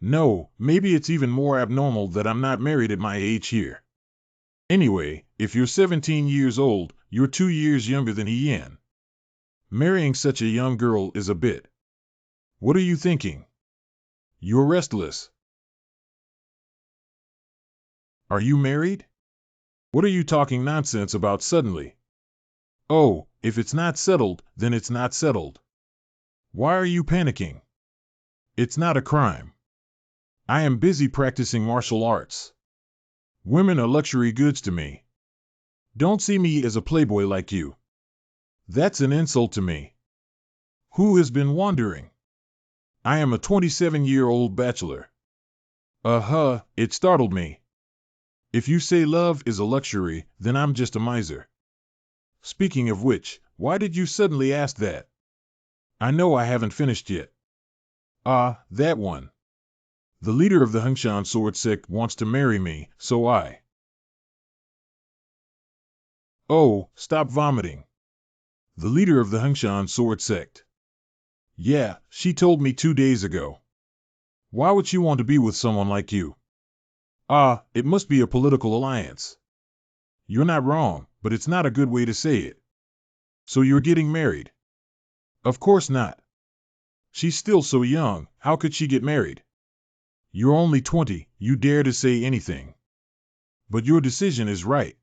No, maybe it's even more abnormal that I'm not married at my age here. Anyway, if you're 17 years old, you're 2 years younger than Yan. Marrying such a young girl is a bit. What are you thinking? You're restless. Are you married? What are you talking nonsense about suddenly? Oh, if it's not settled, then it's not settled. Why are you panicking? It's not a crime. I am busy practicing martial arts. Women are luxury goods to me. Don't see me as a playboy like you. That's an insult to me. Who has been wandering? I am a 27-year-old bachelor. It startled me. If you say love is a luxury, then I'm just a miser. Speaking of which, why did you suddenly ask that? I know I haven't finished yet. That one. The leader of the Hengshan sword sect wants to marry me, so I... Oh, stop vomiting. The leader of the Hengshan sword sect. Yeah, she told me 2 days ago. Why would she want to be with someone like you? Ah, it must be a political alliance. You're not wrong, but it's not a good way to say it. So you're getting married? Of course not. She's still so young, how could she get married? You're only 20, you dare to say anything. But your decision is right.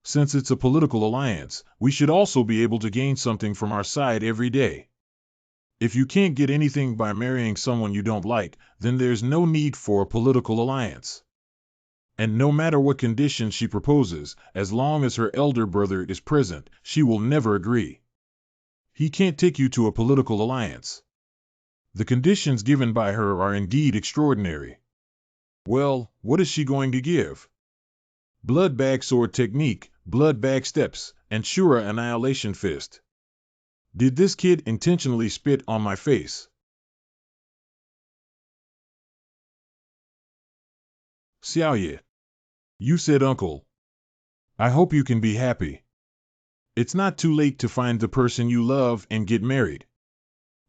Since it's a political alliance, we should also be able to gain something from our side every day. If you can't get anything by marrying someone you don't like, then there's no need for a political alliance. And no matter what conditions she proposes, as long as her elder brother is present, she will never agree. He can't take you to a political alliance. The conditions given by her are indeed extraordinary. Well, what is she going to give? Blood bag sword technique, blood bag steps, and Shura annihilation fist. Did this kid intentionally spit on my face? Xiaoye. You said uncle. I hope you can be happy. It's not too late to find the person you love and get married.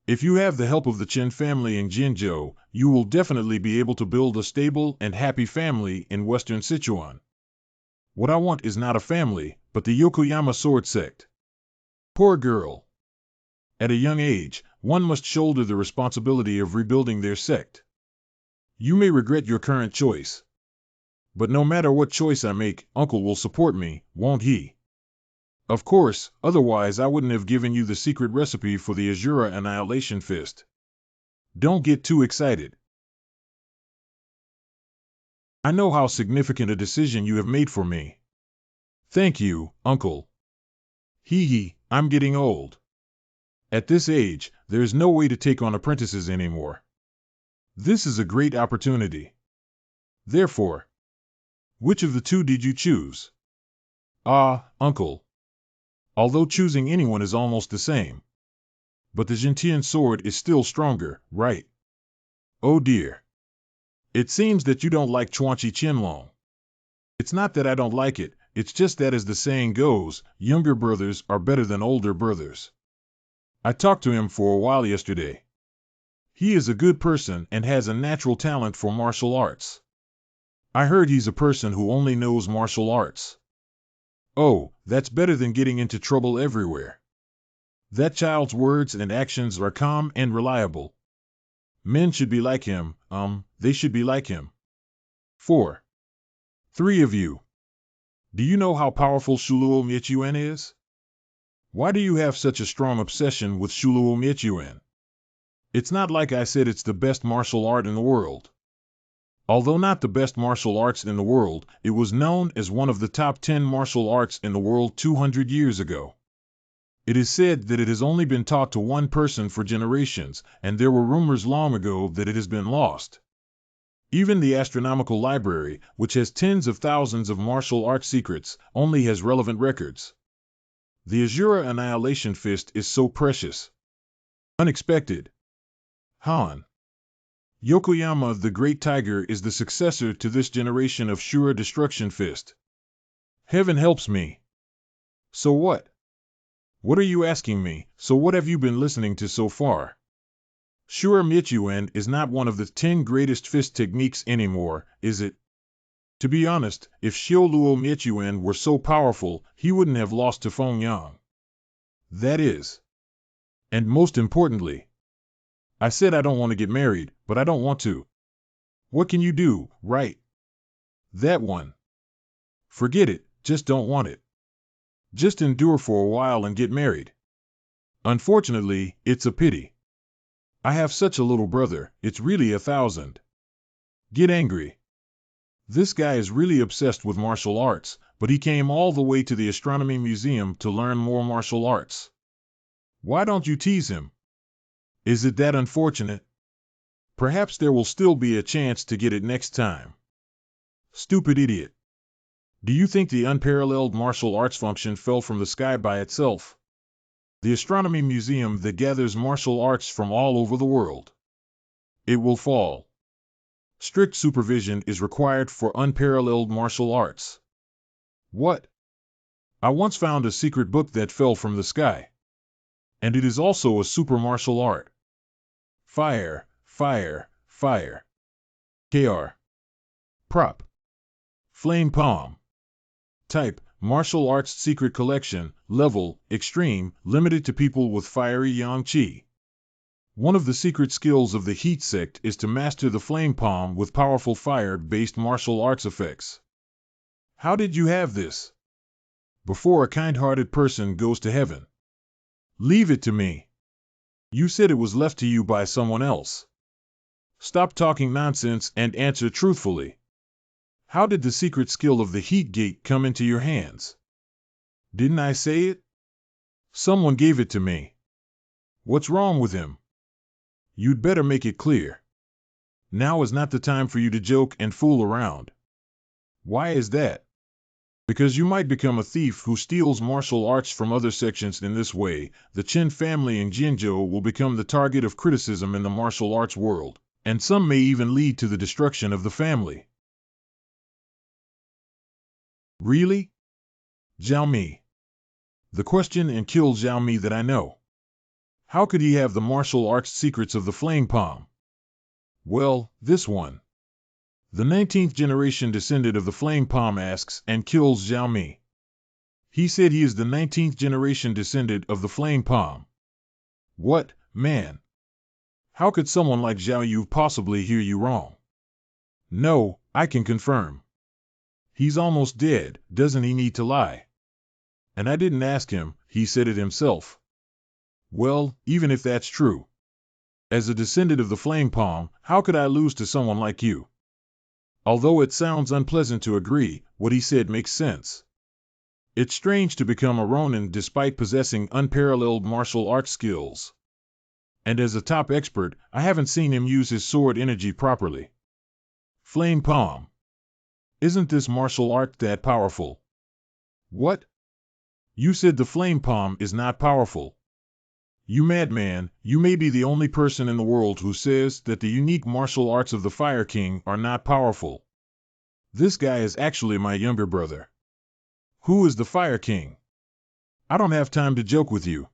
If you have the help of the Chen family in Jinzhou, you will definitely be able to build a stable and happy family in Western Sichuan. What I want is not a family, but the Yokoyama sword sect. Poor girl. At a young age, one must shoulder the responsibility of rebuilding their sect. You may regret your current choice. But no matter what choice I make, Uncle will support me, won't he? Of course, otherwise I wouldn't have given you the secret recipe for the Azura Annihilation Fist. Don't get too excited. I know how significant a decision you have made for me. Thank you, Uncle. Hee, I'm getting old. At this age, there is no way to take on apprentices anymore. This is a great opportunity. Therefore, which of the two did you choose? Ah, Uncle. Although choosing anyone is almost the same. But the Jintian sword is still stronger, right? Oh dear. It seems that you don't like Chuanchi Qianlong. It's not that I don't like it, it's just that as the saying goes, younger brothers are better than older brothers. I talked to him for a while yesterday. He is a good person and has a natural talent for martial arts. I heard he's a person who only knows martial arts. Oh, that's better than getting into trouble everywhere. That child's words and actions are calm and reliable. Men should be like him, they should be like him. 4. 3 of you. Do you know how powerful Shuluo Michuan is? Why do you have such a strong obsession with Shuluo Michuan? It's not like I said it's the best martial art in the world. Although not the best martial arts in the world, it was known as one of the top 10 martial arts in the world 200 years ago. It is said that it has only been taught to one person for generations, and there were rumors long ago that it has been lost. Even the astronomical library, which has tens of thousands of martial arts secrets, only has relevant records. The Azura Annihilation Fist is so precious. Unexpected. Han. Yokoyama the Great Tiger is the successor to this generation of Shura Destruction Fist. Heaven helps me. So what? What are you asking me? So what have you been listening to so far? Shura Michuan is not one of the 10 greatest fist techniques anymore, is it? To be honest, if Xioluo Michuan were so powerful, he wouldn't have lost to Feng Yang. That is. And most importantly, I said I don't want to get married, but I don't want to. What can you do, right? That one. Forget it, just don't want it. Just endure for a while and get married. Unfortunately, it's a pity. I have such a little brother, it's really 1,000. Get angry. This guy is really obsessed with martial arts, but he came all the way to the Astronomy Museum to learn more martial arts. Why don't you tease him? Is it that unfortunate? Perhaps there will still be a chance to get it next time. Stupid idiot. Do you think the unparalleled martial arts function fell from the sky by itself? The Astronomy Museum that gathers martial arts from all over the world. It will fall. Strict supervision is required for unparalleled martial arts. What? I once found a secret book that fell from the sky. And it is also a super martial art. Fire, fire, fire. KR. Prop. Flame palm. Type, martial arts secret collection, level, extreme, limited to people with fiery yang qi. One of the secret skills of the Heat sect is to master the flame palm with powerful fire-based martial arts effects. How did you have this? Before a kind-hearted person goes to heaven. Leave it to me. You said it was left to you by someone else. Stop talking nonsense and answer truthfully. How did the secret skill of the Heat Gate come into your hands? Didn't I say it? Someone gave it to me. What's wrong with him? You'd better make it clear. Now is not the time for you to joke and fool around. Why is that? Because you might become a thief who steals martial arts from other sections. In this way, the Chen family in Jinzhou will become the target of criticism in the martial arts world, and some may even lead to the destruction of the family. Really? Zhao Mi. The question and kill Zhao Mi that I know. How could he have the martial arts secrets of the flame palm? Well, this one. The 19th generation descendant of the flame palm asks and kills Zhao Mi. He said he is the 19th generation descendant of the flame palm. What, man? How could someone like Zhao Yu possibly hear you wrong? No, I can confirm. He's almost dead, doesn't he need to lie? And I didn't ask him, he said it himself. Well, even if that's true. As a descendant of the flame palm, how could I lose to someone like you? Although it sounds unpleasant to agree, what he said makes sense. It's strange to become a Ronin despite possessing unparalleled martial arts skills. And as a top expert, I haven't seen him use his sword energy properly. Flame palm. Isn't this martial art that powerful? What? You said the flame palm is not powerful. You madman, you may be the only person in the world who says that the unique martial arts of the Fire King are not powerful. This guy is actually my younger brother. Who is the Fire King? I don't have time to joke with you.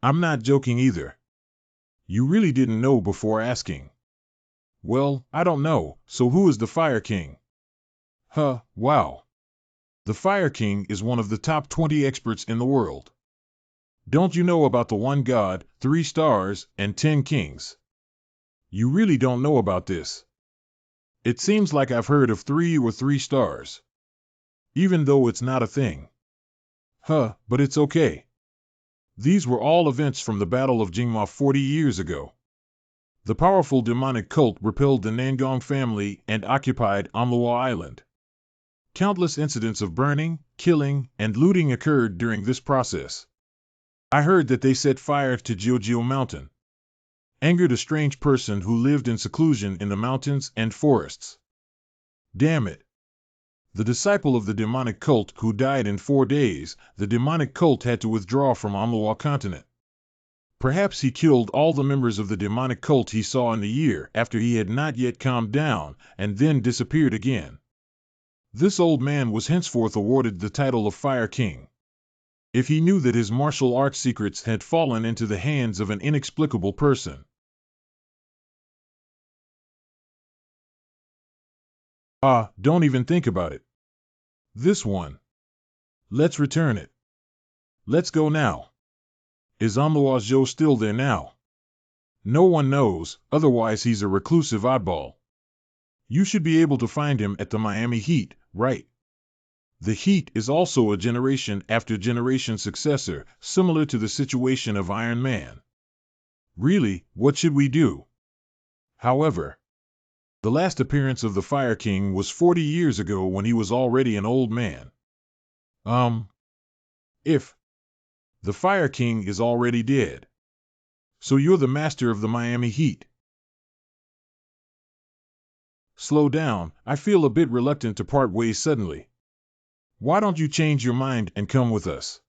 I'm not joking either. You really didn't know before asking. Well, I don't know, so who is the Fire King? Wow. The Fire King is one of the top 20 experts in the world. Don't you know about the 1 God, 3 stars, and 10 kings? You really don't know about this. It seems like I've heard of 3 or 3 stars. Even though it's not a thing. But it's okay. These were all events from the Battle of Jingma 40 years ago. The powerful demonic cult repelled the Nangong family and occupied MANHWA Island. Countless incidents of burning, killing, and looting occurred during this process. I heard that they set fire to Jiujiu Mountain. Angered a strange person who lived in seclusion in the mountains and forests. Damn it. The disciple of the demonic cult who died in 4 days, the demonic cult had to withdraw from MANHWA continent. Perhaps he killed all the members of the demonic cult he saw in the year after he had not yet calmed down, and then disappeared again. This old man was henceforth awarded the title of Fire King. If he knew that his martial arts secrets had fallen into the hands of an inexplicable person. Don't even think about it. This one. Let's return it. Let's go now. Is MANHWA Zhou still there now? No one knows, otherwise he's a reclusive oddball. You should be able to find him at the Miami Heat, right? The Heat is also a generation after generation successor, similar to the situation of Iron Man. Really, what should we do? However, the last appearance of the Fire King was 40 years ago when he was already an old man. If the Fire King is already dead. So you're the master of the Miami Heat. Slow down, I feel a bit reluctant to part ways suddenly. Why don't you change your mind and come with us?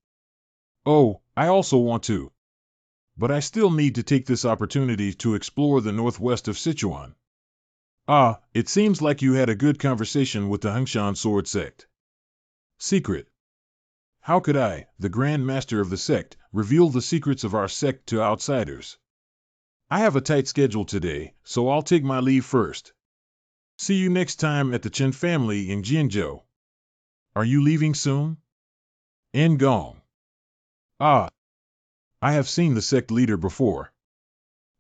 Oh, I also want to. But I still need to take this opportunity to explore the northwest of Sichuan. It seems like you had a good conversation with the Hengshan Sword Sect. Secret. How could I, the Grand Master of the sect, reveal the secrets of our sect to outsiders? I have a tight schedule today, so I'll take my leave first. See you next time at the Chen family in Jianzhou. Are you leaving soon? Ngong. Ah, I have seen the sect leader before.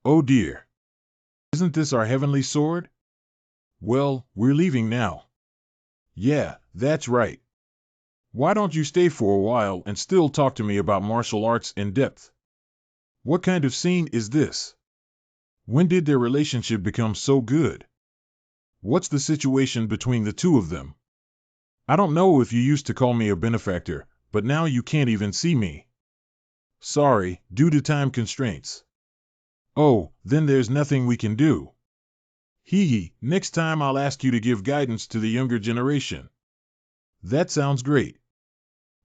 Oh dear. Isn't this our heavenly sword? Well, we're leaving now. Yeah, that's right. Why don't you stay for a while and still talk to me about martial arts in depth? What kind of scene is this? When did their relationship become so good? What's the situation between the two of them? I don't know if you used to call me a benefactor, but now you can't even see me. Sorry, due to time constraints. Oh, then there's nothing we can do. Hee, next time I'll ask you to give guidance to the younger generation. That sounds great.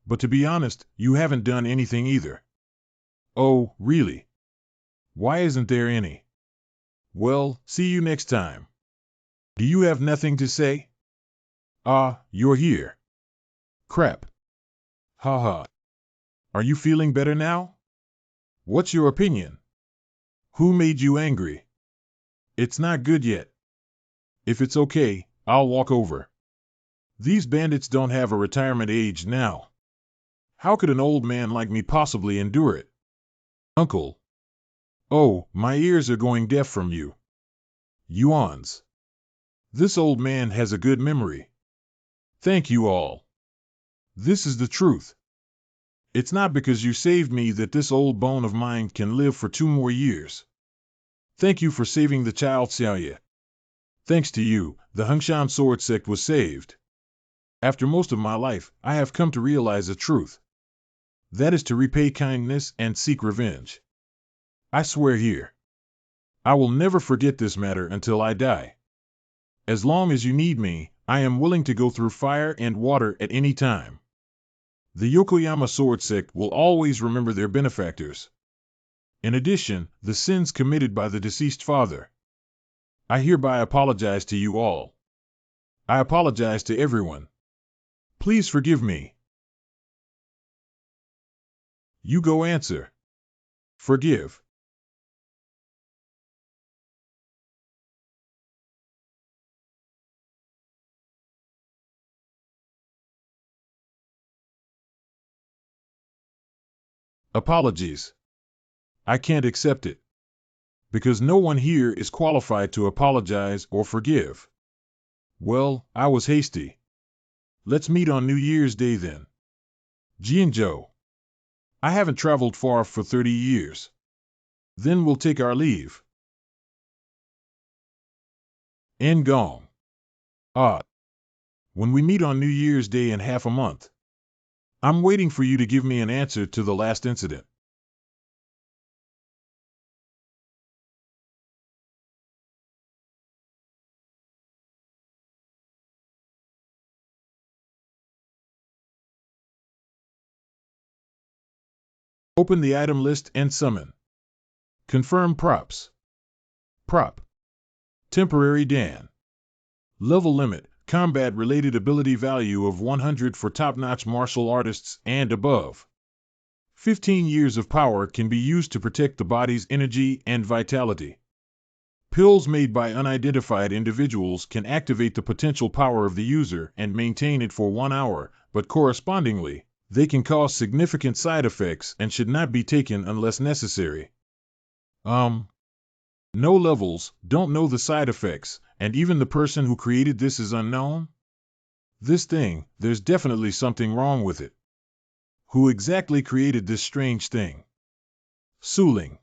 But to be honest, you haven't done anything either. Oh, really? Why isn't there any? Well, see you next time. Do you have nothing to say? Ah, you're here. Crap. Haha. Are you feeling better now? What's your opinion? Who made you angry? It's not good yet. If it's okay, I'll walk over. These bandits don't have a retirement age now. How could an old man like me possibly endure it? Uncle. Oh, my ears are going deaf from you. Yuans. This old man has a good memory. Thank you all. This is the truth. It's not because you saved me that this old bone of mine can live for 2 more years. Thank you for saving the child Xiaoye. Thanks to you, the Hengshan sword sect was saved. After most of my life, I have come to realize a truth. That is to repay kindness and seek revenge. I swear here. I will never forget this matter until I die. As long as you need me, I am willing to go through fire and water at any time. The Yokoyama sword sect will always remember their benefactors. In addition, the sins committed by the deceased father. I hereby apologize to you all. I apologize to everyone. Please forgive me. You go answer. Forgive. Apologies. I can't accept it. Because no one here is qualified to apologize or forgive. Well, I was hasty. Let's meet on New Year's Day then. Jianzhou. I haven't traveled far for 30 years. Then we'll take our leave. Ngong. Ah. When we meet on New Year's Day in half a month. I'm waiting for you to give me an answer to the last incident. Open the item list and summon. Confirm props. Prop. Temporary Dan. Level limit, combat-related ability value of 100 for top-notch martial artists and above. 15 years of power can be used to protect the body's energy and vitality. Pills made by unidentified individuals can activate the potential power of the user and maintain it for 1 hour, but correspondingly, they can cause significant side effects and should not be taken unless necessary. No levels, don't know the side effects, and even the person who created this is unknown? This thing, there's definitely something wrong with it. Who exactly created this strange thing? Suling.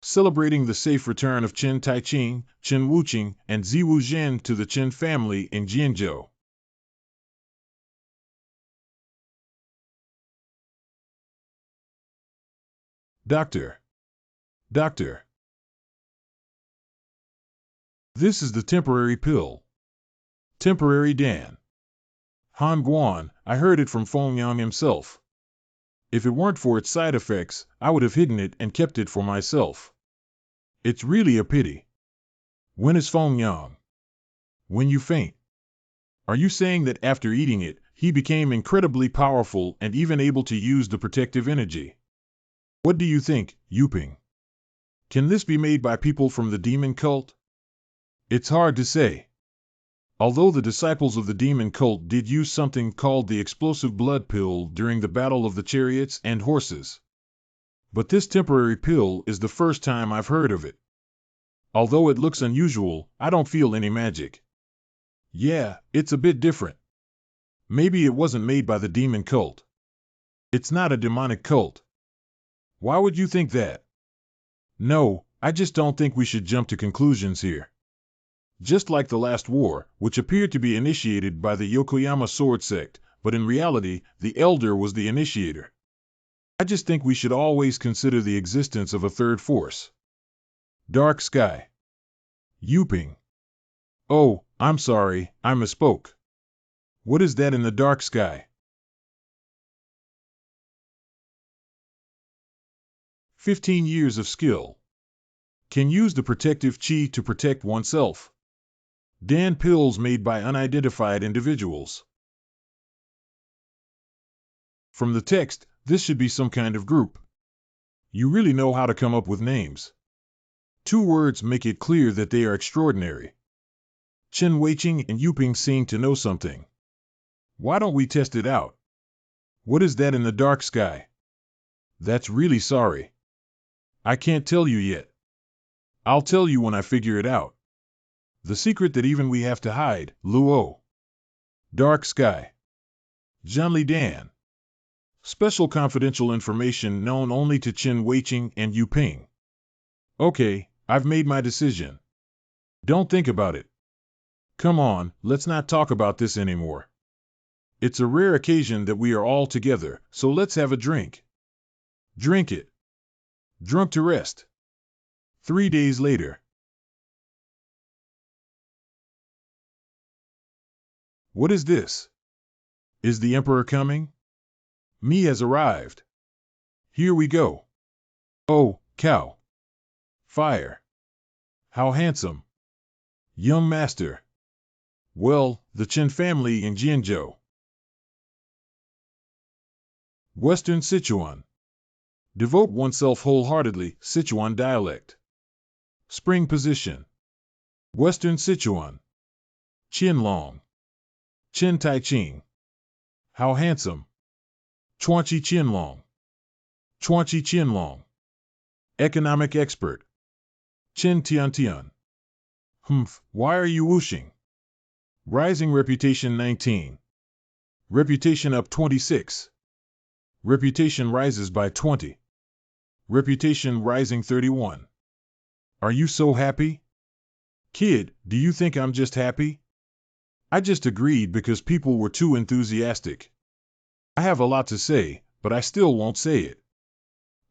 Celebrating the safe return of Chen Taiqing, Chen Wuqing, and Ziwu Zhen to the Chen family in Jianzhou. Doctor. Doctor. This is the temporary pill. Temporary Dan. Han Guan, I heard it from Feng Yang himself. If it weren't for its side effects, I would have hidden it and kept it for myself. It's really a pity. When is Feng Yang? When you faint. Are you saying that after eating it, he became incredibly powerful and even able to use the protective energy? What do you think, Yuping? Can this be made by people from the demon cult? It's hard to say. Although the disciples of the demon cult did use something called the explosive blood pill during the Battle of the Chariots and Horses. But this temporary pill is the first time I've heard of it. Although it looks unusual, I don't feel any magic. Yeah, it's a bit different. Maybe it wasn't made by the demon cult. It's not a demonic cult. Why would you think that? No, I just don't think we should jump to conclusions here. Just like the last war, which appeared to be initiated by the Yokoyama sword sect, but in reality, the elder was the initiator. I just think we should always consider the existence of a third force. Dark sky. Yuping. Oh, I'm sorry, I misspoke. What is that in the dark sky? 15 years of skill. Can use the protective chi to protect oneself. Dan pills made by unidentified individuals. From the text, this should be some kind of group. You really know how to come up with names. 2 words make it clear that they are extraordinary. Chen Weiqing and Yuping seem to know something. Why don't we test it out? What is that in the dark sky? That's really sorry. I can't tell you yet. I'll tell you when I figure it out. The secret that even we have to hide, Luo. Dark sky. Zhanli Dan. Special confidential information known only to Chen Weiqing and Yuping. Okay, I've made my decision. Don't think about it. Come on, let's not talk about this anymore. It's a rare occasion that we are all together, so let's have a drink. Drink it. Drunk to rest. 3 days later. What is this? Is the Emperor coming? Me has arrived. Here we go. Oh, cow. Fire. How handsome. Young master. Well, the Chen family in Jianzhou. Western Sichuan. Devote oneself wholeheartedly, Sichuan dialect. Spring position. Western Sichuan. Qianlong. Chen Taiqing. How handsome. Chuanqi Qianlong. Chuanqi Qianlong. Economic expert. Chen Tiantian. Humph, why are you whooshing? Rising reputation 19. Reputation up 26. Reputation rises by 20. Reputation rising 31. Are you so happy? Kid, do you think I'm just happy? I just agreed because people were too enthusiastic. I have a lot to say, but I still won't say it.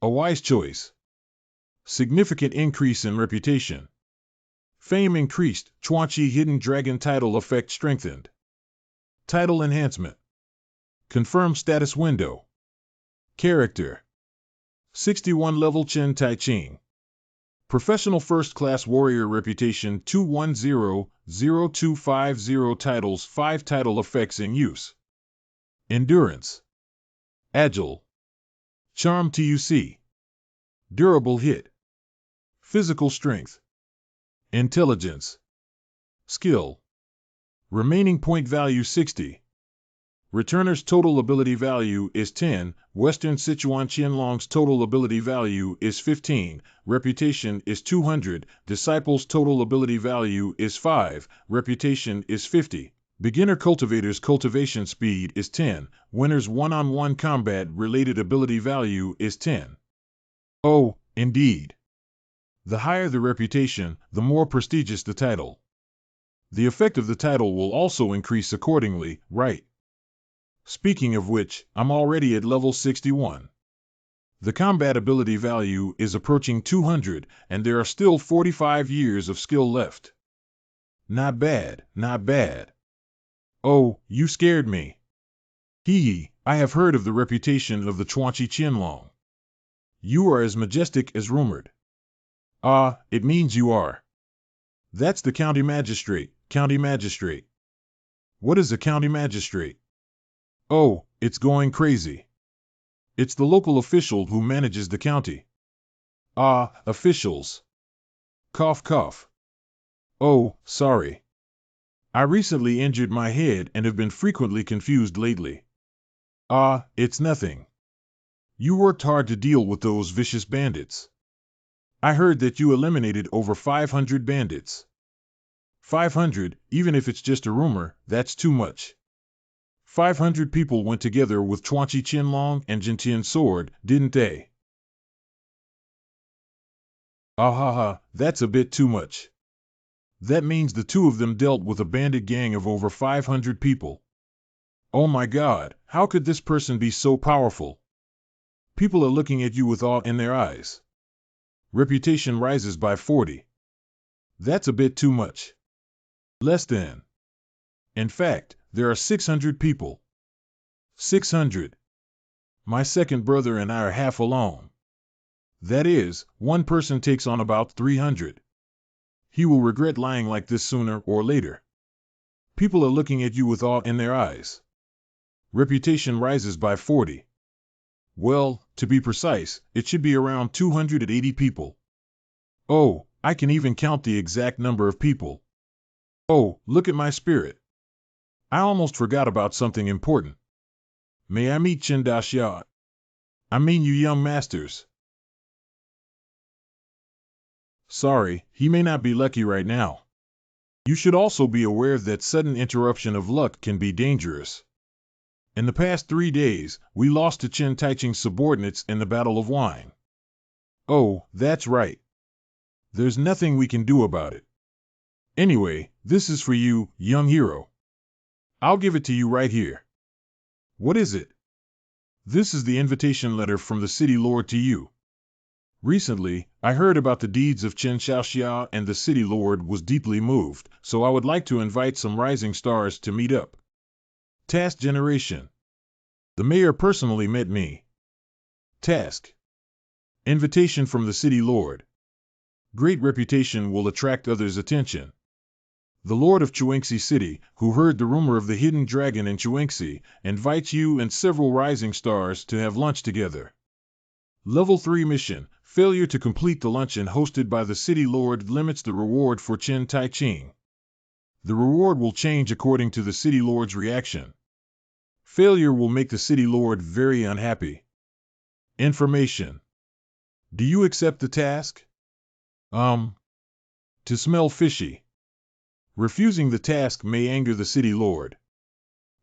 A wise choice. Significant increase in reputation. Fame increased, Chuanqi Hidden Dragon title effect strengthened. Title enhancement. Confirm status window. Character. 61 level Chen Taiqing. Professional First Class Warrior Reputation 210-0250 titles 5 title effects in use. Endurance. Agile. Charm TUC. Durable hit. Physical strength. Intelligence. Skill. Remaining point value 60. Returner's total ability value is 10. Western Sichuan Qianlong's total ability value is 15. Reputation is 200. Disciple's total ability value is 5. Reputation is 50. Beginner Cultivator's cultivation speed is 10. Winner's one-on-one combat related ability value is 10. Oh, indeed. The higher the reputation, the more prestigious the title. The effect of the title will also increase accordingly, right? Speaking of which, I'm already at level 61. The combat ability value is approaching 200, and there are still 45 years of skill left. Not bad, not bad. Oh, you scared me. Hee, I have heard of the reputation of the Chuanqi Qianlong. You are as majestic as rumored. Ah, it means you are. That's the county magistrate, county magistrate. What is a county magistrate? Oh, it's going crazy. It's the local official who manages the county. Ah, officials. Cough, cough. Oh, sorry. I recently injured my head and have been frequently confused lately. Ah, it's nothing. You worked hard to deal with those vicious bandits. I heard that you eliminated over 500 bandits. 500, even if it's just a rumor, that's too much. 500 people went together with Chuanchi Qianlong and Jintian's sword, didn't they? Ah, that's a bit too much. That means the two of them dealt with a bandit gang of over 500 people. Oh my God, how could this person be so powerful? People are looking at you with awe in their eyes. Reputation rises by 40. That's a bit too much. Less than. In fact, there are 600 people. 600. My second brother and I are half alone. That is, one person takes on about 300. He will regret lying like this sooner or later. People are looking at you with awe in their eyes. Reputation rises by 40. Well, to be precise, it should be around 280 people. Oh, I can even count the exact number of people. Oh, look at my spirit. I almost forgot about something important. May I meet Chen Daxia? I mean you young masters. Sorry, he may not be lucky right now. You should also be aware that sudden interruption of luck can be dangerous. In the past 3 days, we lost to Chen Taiching's subordinates in the Battle of Wine. Oh, that's right. There's nothing we can do about it. Anyway, this is for you, young hero. I'll give it to you right here. What is it? This is the invitation letter from the city lord to you. Recently, I heard about the deeds of Chen Xiaoxia and the city lord was deeply moved, so I would like to invite some rising stars to meet up. Task generation. The mayor personally met me. Task. Invitation from the city lord. Great reputation will attract others' attention. The lord of Chuangxi City, who heard the rumor of the hidden dragon in Chuangxi, invites you and several rising stars to have lunch together. Level 3 mission. Failure to complete the luncheon hosted by the city lord limits the reward for Chen Taiching. The reward will change according to the city lord's reaction. Failure will make the city lord very unhappy. Information. Do you accept the task? To smell fishy. Refusing the task may anger the city lord.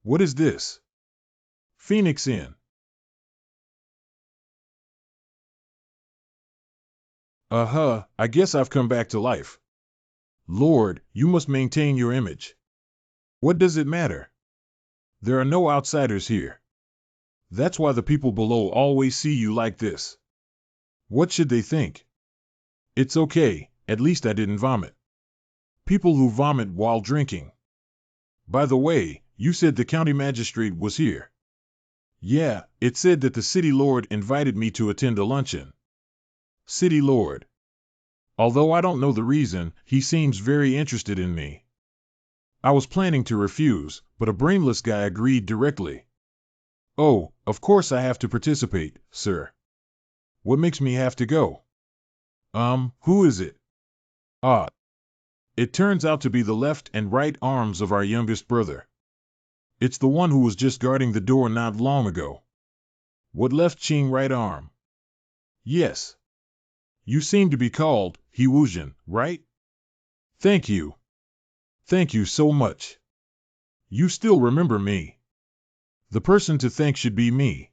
What is this? Phoenix Inn. I guess I've come back to life. Lord, you must maintain your image. What does it matter? There are no outsiders here. That's why the people below always see you like this. What should they think? It's okay, at least I didn't vomit. People who vomit while drinking. By the way, you said the county magistrate was here. Yeah, it said that the city lord invited me to attend a luncheon. City lord. Although I don't know the reason, he seems very interested in me. I was planning to refuse, but a brainless guy agreed directly. Oh, of course I have to participate, sir. What makes me have to go? Who is it? Ah. It turns out to be the left and right arms of our youngest brother. It's the one who was just guarding the door not long ago. What left Qing right arm? Yes. You seem to be called He Wuzhen, right? Thank you. Thank you so much. You still remember me. The person to thank should be me.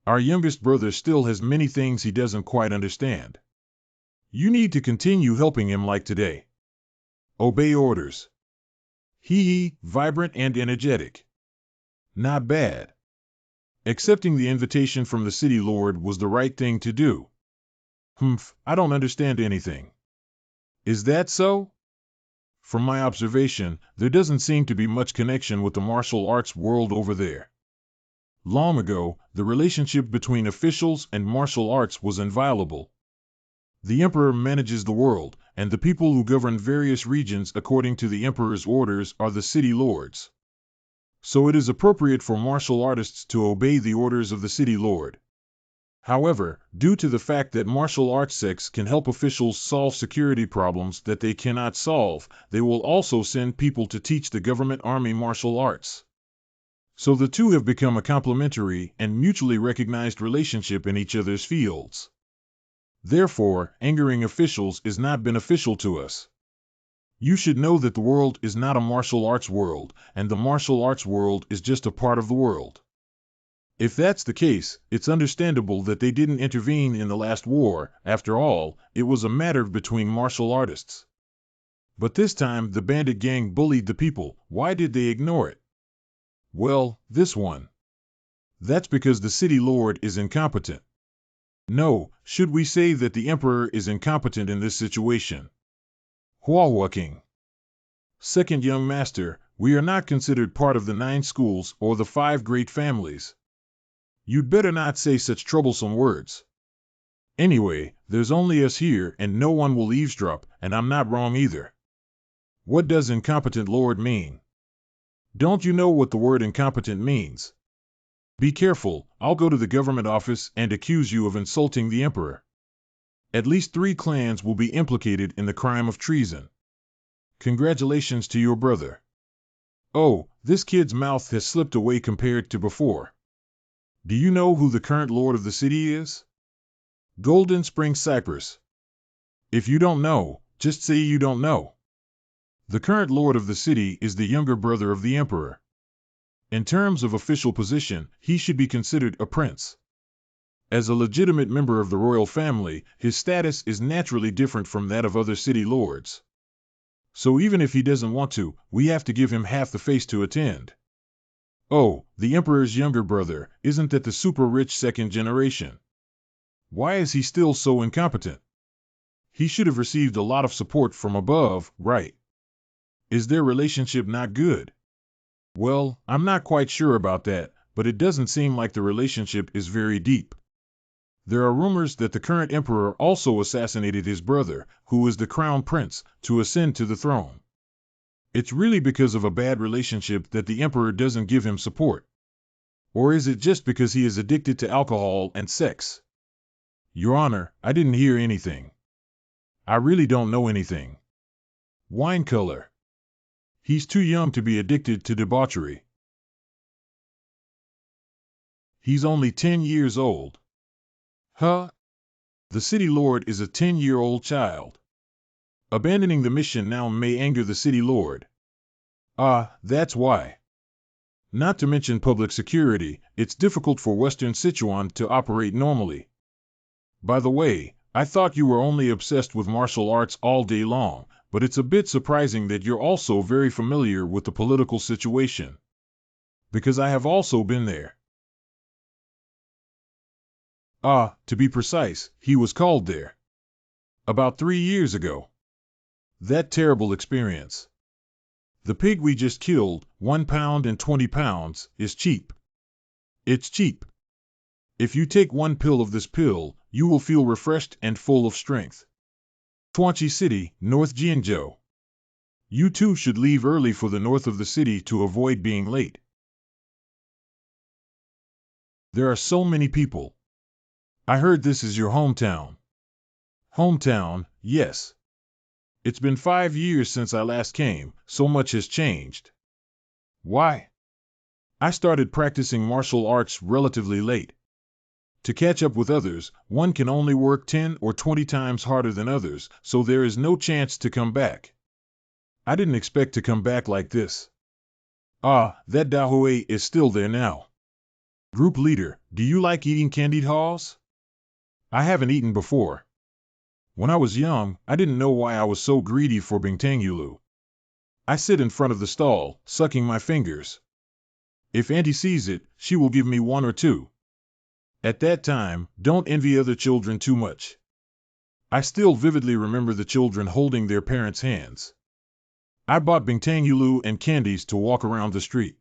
Our youngest brother still has many things he doesn't quite understand. You need to continue helping him like today. Obey orders. Vibrant and energetic. Not bad. Accepting the invitation from the city lord was the right thing to do. I don't understand anything. Is that so? From my observation, there doesn't seem to be much connection with the martial arts world over there. Long ago, the relationship between officials and martial arts was inviolable. The emperor manages the world, and the people who govern various regions according to the emperor's orders are the city lords. So it is appropriate for martial artists to obey the orders of the city lord. However, due to the fact that martial arts sects can help officials solve security problems that they cannot solve, they will also send people to teach the government army martial arts. So the two have become a complementary and mutually recognized relationship in each other's fields. Therefore, angering officials is not beneficial to us. You should know that the world is not a martial arts world, and the martial arts world is just a part of the world. If that's the case, it's understandable that they didn't intervene in the last war. After all, it was a matter between martial artists. But this time the bandit gang bullied the people. Why did they ignore it? Well, this one. That's because the city lord is incompetent. No, should we say that the emperor is incompetent in this situation? MANHWA King. Second young master, we are not considered part of the 9 schools or the 5 great families. You'd better not say such troublesome words. Anyway, there's only us here and no one will eavesdrop, and I'm not wrong either. What does incompetent lord mean? Don't you know what the word incompetent means? Be careful, I'll go to the government office and accuse you of insulting the emperor. At least 3 clans will be implicated in the crime of treason. Congratulations to your brother. Oh, this kid's mouth has slipped away compared to before. Do you know who the current lord of the city is? Golden Spring Cypress. If you don't know, just say you don't know. The current lord of the city is the younger brother of the emperor. In terms of official position, he should be considered a prince. As a legitimate member of the royal family, his status is naturally different from that of other city lords. So even if he doesn't want to, we have to give him half the face to attend. Oh, the emperor's younger brother, isn't that the super-rich second generation? Why is he still so incompetent? He should have received a lot of support from above, right? Is their relationship not good? Well, I'm not quite sure about that, but it doesn't seem like the relationship is very deep. There are rumors that the current emperor also assassinated his brother, who is the crown prince, to ascend to the throne. It's really because of a bad relationship that the emperor doesn't give him support. Or is it just because he is addicted to alcohol and sex? Your Honor, I didn't hear anything. I really don't know anything. Wine color. He's too young to be addicted to debauchery. He's only 10 years old. Huh? The city lord is a 10-year-old child. Abandoning the mission now may anger the city lord. That's why. Not to mention public security, it's difficult for Western Sichuan to operate normally. By the way, I thought you were only obsessed with martial arts all day long, but it's a bit surprising that you're also very familiar with the political situation. Because I have also been there. To be precise, he was called there. About 3 years ago. That terrible experience. The pig we just killed, 1 pound and 20 pounds, is cheap. It's cheap. If you take 1 pill of this pill, you will feel refreshed and full of strength. Tuanchi City, North Jiangzhou. You too should leave early for the north of the city to avoid being late. There are so many people. I heard this is your hometown. Hometown, yes. It's been 5 years since I last came, so much has changed. Why? I started practicing martial arts relatively late. To catch up with others, one can only work 10 or 20 times harder than others, so there is no chance to come back. I didn't expect to come back like this. That Dahui is still there now. Group leader, do you like eating candied haws? I haven't eaten before. When I was young, I didn't know why I was so greedy for bingtangyulu. I sit in front of the stall, sucking my fingers. If Auntie sees it, she will give me 1 or 2. At that time, don't envy other children too much. I still vividly remember the children holding their parents' hands. I bought bingtangyulu and candies to walk around the street.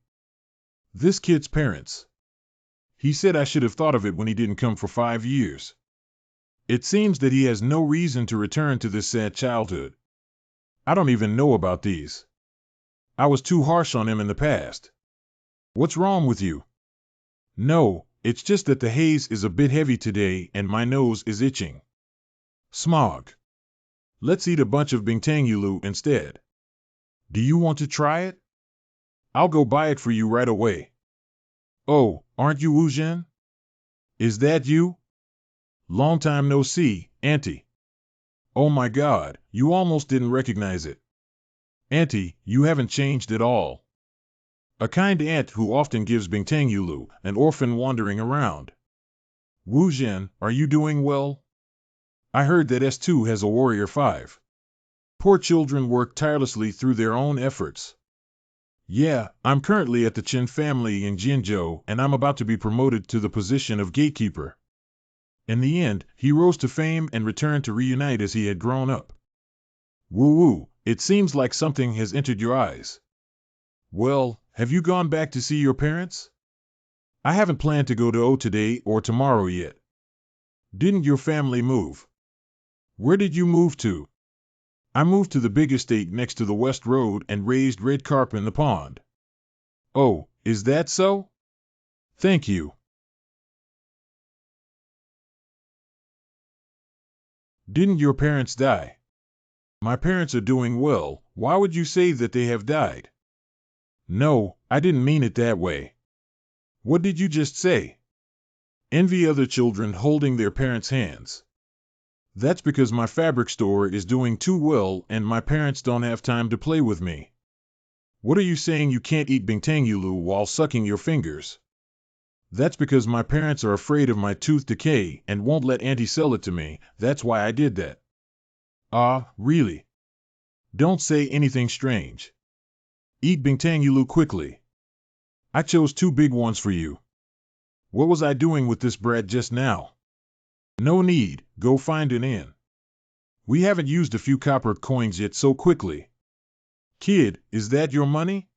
This kid's parents. He said I should have thought of it when he didn't come for 5 years. It seems that he has no reason to return to this sad childhood. I don't even know about these. I was too harsh on him in the past. What's wrong with you? No, It's just that the haze is a bit heavy today and my nose is itching. Smog. Let's eat a bunch of bingtangulu instead. Do you want to try it? I'll go buy it for you right away. Oh, aren't you Wu Zhen? Is that you? Long time no see, Auntie. Oh my God, you almost didn't recognize it. Auntie, you haven't changed at all. A kind aunt who often gives bingtangulu, an orphan wandering around. Wu Zhen, are you doing well? I heard that S2 has a Warrior 5. Poor children work tirelessly through their own efforts. Yeah, I'm currently at the Qin family in Jinzhou, and I'm about to be promoted to the position of gatekeeper. In the end, he rose to fame and returned to reunite as he had grown up. Woo-woo, it seems like something has entered your eyes. Well, have you gone back to see your parents? I haven't planned to go to O today or tomorrow yet. Didn't your family move? Where did you move to? I moved to the big estate next to the West Road and raised red carp in the pond. Oh, is that so? Thank you. Didn't your parents die? My parents are doing well. Why would you say that they have died? No, I didn't mean it that way. What did you just say? Envy other children holding their parents' hands. That's because my fabric store is doing too well and my parents don't have time to play with me. What are you saying you can't eat bingtangulu while sucking your fingers? That's because my parents are afraid of my tooth decay and won't let Auntie sell it to me. That's why I did that. Ah, really? Don't say anything strange. Eat bingtangulu quickly. I chose 2 big ones for you. What was I doing with this bread just now? No need, go find an inn. We haven't used a few copper coins yet so quickly. Kid, is that your money?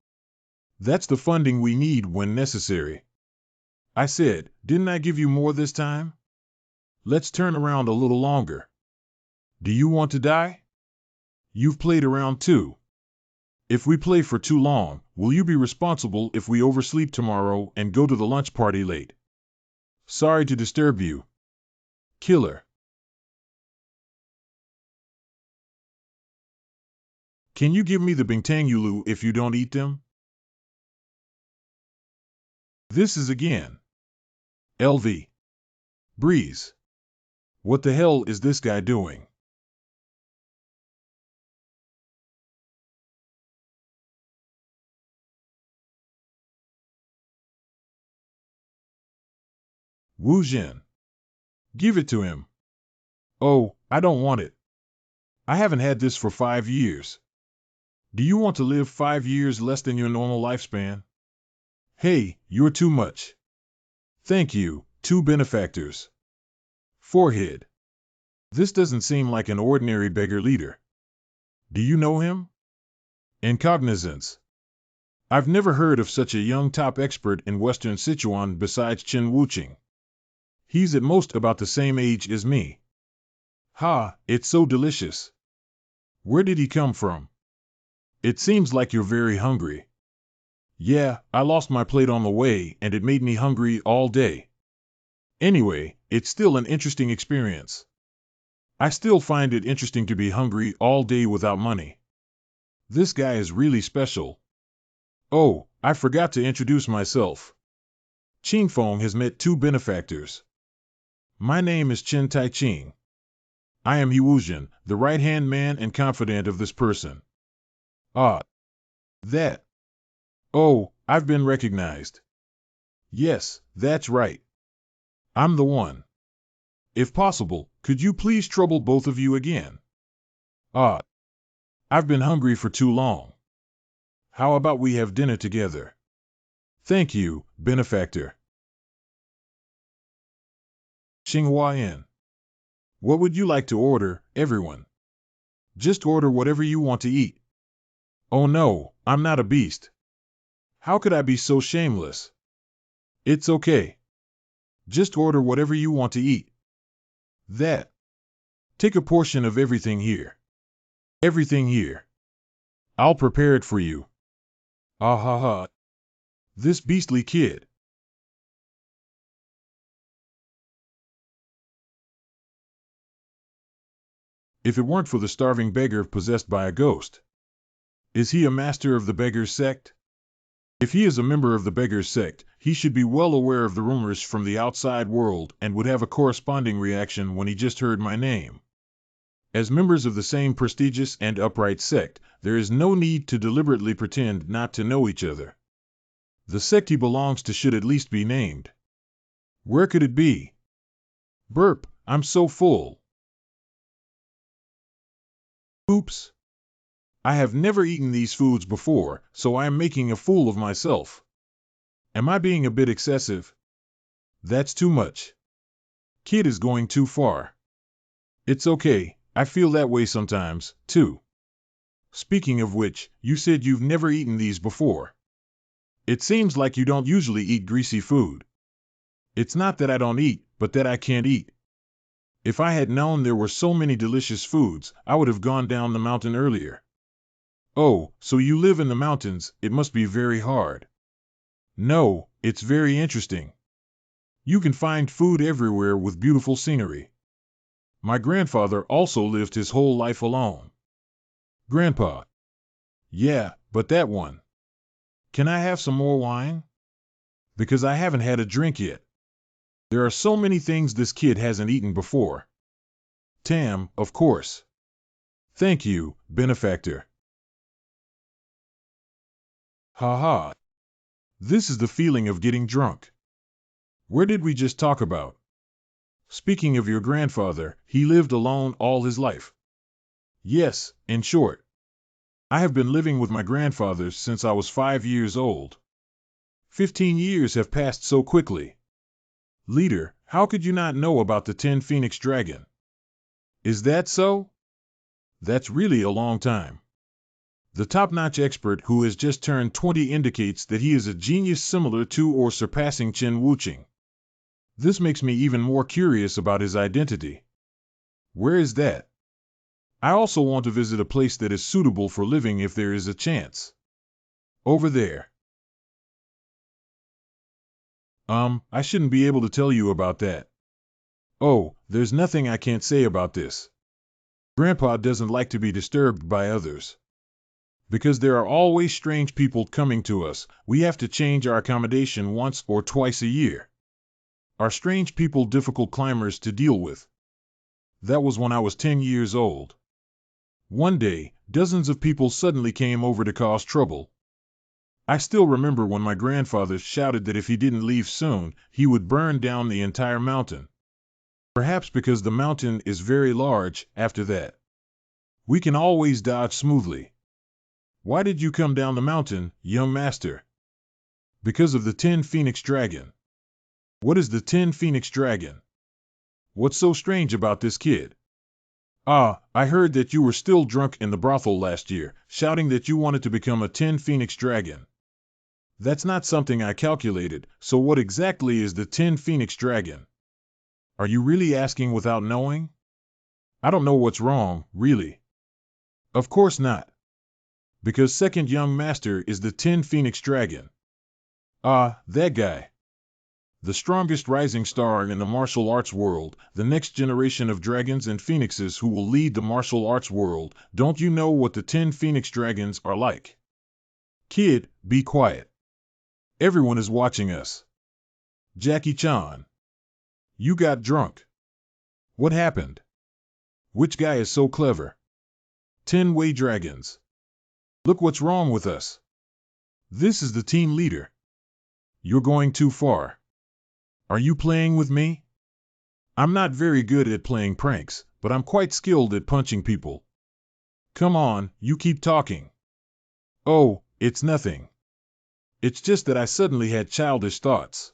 That's the funding we need when necessary. I said, didn't I give you more this time? Let's turn around a little longer. Do you want to die? You've played around too. If we play for too long, will you be responsible if we oversleep tomorrow and go to the lunch party late? Sorry to disturb you. Killer. Can you give me the bingtangulu if you don't eat them? This is again. LV. Breeze. What the hell is this guy doing? Wu Zhen. Give it to him. Oh, I don't want it. I haven't had this for 5 years. Do you want to live 5 years less than your normal lifespan? Hey, you're too much. Thank you, 2 benefactors. Forehead. This doesn't seem like an ordinary beggar leader. Do you know him? Incognizance. I've never heard of such a young top expert in Western Sichuan besides Chen Wuqing. He's at most about the same age as me. Ha, it's so delicious. Where did he come from? It seems like you're very hungry. Yeah, I lost my plate on the way and it made me hungry all day. Anyway, it's still an interesting experience. I still find it interesting to be hungry all day without money. This guy is really special. Oh, I forgot to introduce myself. Qingfeng has met 2 benefactors. My name is Chen Taiqing. I am He Wuzhen, the right-hand man and confidant of this person. Ah. That. Oh, I've been recognized. Yes, that's right. I'm the one. If possible, could you please trouble both of you again? Ah. I've been hungry for too long. How about we have dinner together? Thank you, benefactor. Xinghua Inn. What would you like to order, everyone? Just order whatever you want to eat. Oh no, I'm not a beast. How could I be so shameless? It's okay. Just order whatever you want to eat. That. Take a portion of everything here. Everything here. I'll prepare it for you. Ah ha ha. This beastly kid. if it weren't for the starving beggar possessed by a ghost. Is he a master of the beggar's sect? If he is a member of the beggar's sect, he should be well aware of the rumors from the outside world and would have a corresponding reaction when he just heard my name. As members of the same prestigious and upright sect, there is no need to deliberately pretend not to know each other. The sect he belongs to should at least be named. Where could it be? Burp, I'm so full. Oops. I have never eaten these foods before, so I am making a fool of myself. Am I being a bit excessive? That's too much. Kid is going too far. It's okay, I feel that way sometimes, too. Speaking of which, you said you've never eaten these before. It seems like you don't usually eat greasy food. It's not that I don't eat, but that I can't eat. If I had known there were so many delicious foods, I would have gone down the mountain earlier. Oh, so you live in the mountains, it must be very hard. No, it's very interesting. You can find food everywhere with beautiful scenery. My grandfather also lived his whole life alone. Grandpa. Yeah, but that one. Can I have some more wine? Because I haven't had a drink yet. There are so many things this kid hasn't eaten before. Tam, of course. Thank you, benefactor. Ha ha. This is the feeling of getting drunk. Where did we just talk about? Speaking of your grandfather, he lived alone all his life. Yes, in short. I have been living with my grandfather since I was 5 years old. 15 years have passed so quickly. Leader, how could you not know about the 10 Phoenix Dragon? Is that so? That's really a long time. The top-notch expert who has just turned 20 indicates that he is a genius similar to or surpassing Chen Wuqing. This makes me even more curious about his identity. Where is that? I also want to visit a place that is suitable for living if there is a chance. Over there. I shouldn't be able to tell you about that. Oh, there's nothing I can't say about this. Grandpa doesn't like to be disturbed by others. Because there are always strange people coming to us, we have to change our accommodation once or twice a year. Are strange people difficult climbers to deal with? That was when I was 10 years old. One day, dozens of people suddenly came over to cause trouble. I still remember when my grandfather shouted that if he didn't leave soon, he would burn down the entire mountain. Perhaps because the mountain is very large after that. We can always dodge smoothly. Why did you come down the mountain, young master? Because of the 10 Phoenix Dragon. What is the 10 Phoenix Dragon? What's so strange about this kid? Ah, I heard that you were still drunk in the brothel last year, shouting that you wanted to become a 10 Phoenix Dragon. That's not something I calculated, so what exactly is the 10 Phoenix Dragon? Are you really asking without knowing? I don't know what's wrong, really. Of course not. Because second young master is the 10 Phoenix Dragon. Ah, that guy. The strongest rising star in the martial arts world, the next generation of dragons and phoenixes who will lead the martial arts world. Don't you know what the 10 Phoenix Dragons are like? Kid, be quiet. Everyone is watching us. Jackie Chan. You got drunk. What happened? Which guy is so clever? 10-way dragons. Look what's wrong with us. This is the team leader. You're going too far. Are you playing with me? I'm not very good at playing pranks, but I'm quite skilled at punching people. Come on, you keep talking. Oh, it's nothing. It's just that I suddenly had childish thoughts.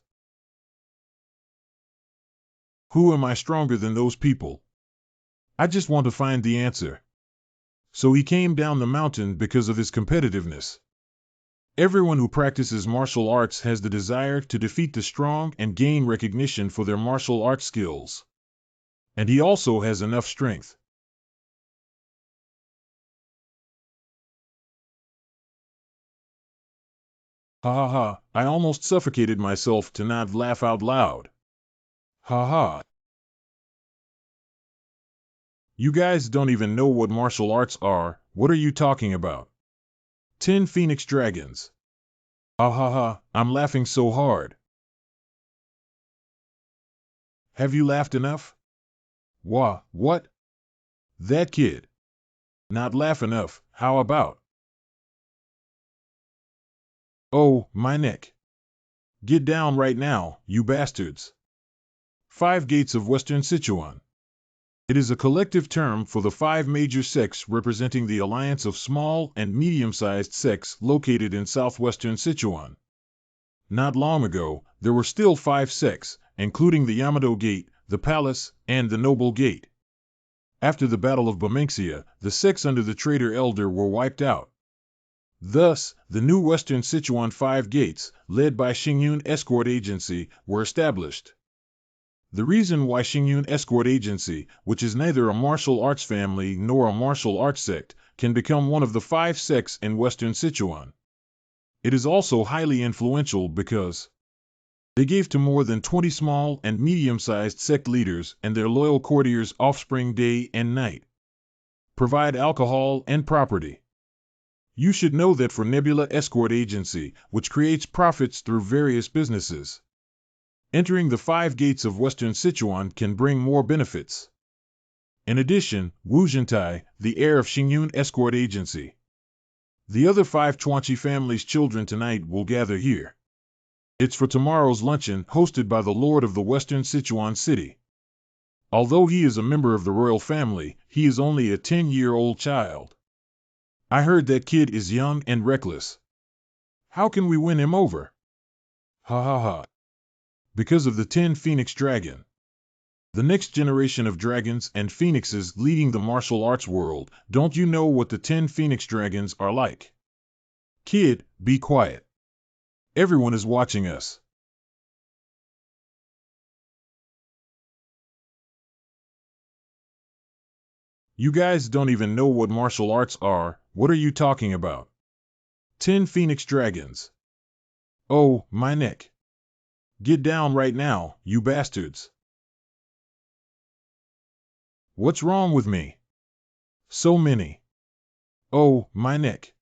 Who am I stronger than those people? I just want to find the answer. So he came down the mountain because of his competitiveness. Everyone who practices martial arts has the desire to defeat the strong and gain recognition for their martial arts skills. And he also has enough strength. Ha ha ha, I almost suffocated myself to not laugh out loud. Ha ha. You guys don't even know what martial arts are. What are you talking about? 10 Phoenix Dragons. Ah ha ha, I'm laughing so hard. Have you laughed enough? Wah, what? That kid. Not laugh enough, how about? Oh, my neck. Get down right now, you bastards. 5 Gates of Western Sichuan. It is a collective term for the 5 major sects representing the alliance of small and medium-sized sects located in southwestern Sichuan. Not long ago, there were still 5 sects, including the Yamato Gate, the Palace, and the Noble Gate. After the Battle of Bamingxia, the sects under the Traitor Elder were wiped out. Thus, the new Western Sichuan 5 Gates, led by Xingyun Escort Agency, were established. The reason why Xingyun Escort Agency, which is neither a martial arts family nor a martial arts sect, can become one of the 5 sects in Western Sichuan. It is also highly influential because they gave to more than 20 small and medium-sized sect leaders and their loyal courtiers offspring day and night. Provide alcohol and property. You should know that for Nebula Escort Agency, which creates profits through various businesses, entering the 5 Gates of Western Sichuan can bring more benefits. In addition, Wu Jintai, the heir of Xingyun Escort Agency. The other 5 Chuanchi family's children tonight will gather here. It's for tomorrow's luncheon hosted by the Lord of the Western Sichuan City. Although he is a member of the royal family, he is only a 10-year-old child. I heard that kid is young and reckless. How can we win him over? Ha ha ha. Because of the 10 Phoenix Dragon. The next generation of dragons and phoenixes leading the martial arts world. Don't you know what the 10 Phoenix Dragons are like? Kid, be quiet. Everyone is watching us. You guys don't even know what martial arts are. What are you talking about? 10 Phoenix Dragons. Oh, my neck. Get down right now, you bastards. What's wrong with me? So many. Oh, my neck.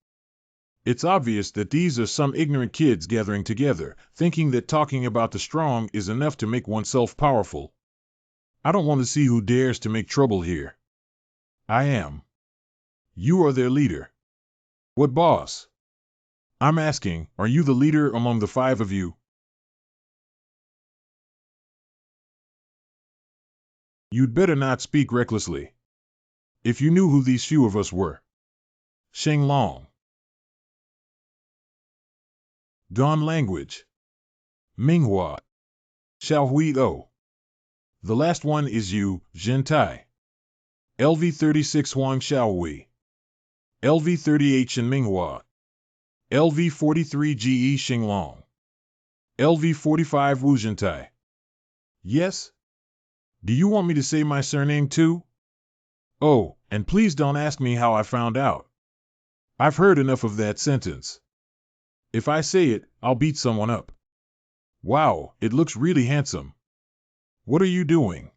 It's obvious that these are some ignorant kids gathering together, thinking that talking about the strong is enough to make oneself powerful. I don't want to see who dares to make trouble here. I am. You are their leader. What boss? I'm asking, are you the leader among the 5 of you? You'd better not speak recklessly. If you knew who these few of us were. Sheng Long. Dawn Language. MANHWA. Xiao Hui O. The last one is you, Jintai. LV-36 Huang Xiaohui. LV-38 Shen Minghua. LV-43 GE Xinglong. LV-45 Wu Jintai. Yes? Do you want me to say my surname too? Oh, and please don't ask me how I found out. I've heard enough of that sentence. If I say it, I'll beat someone up. Wow, it looks really handsome. What are you doing?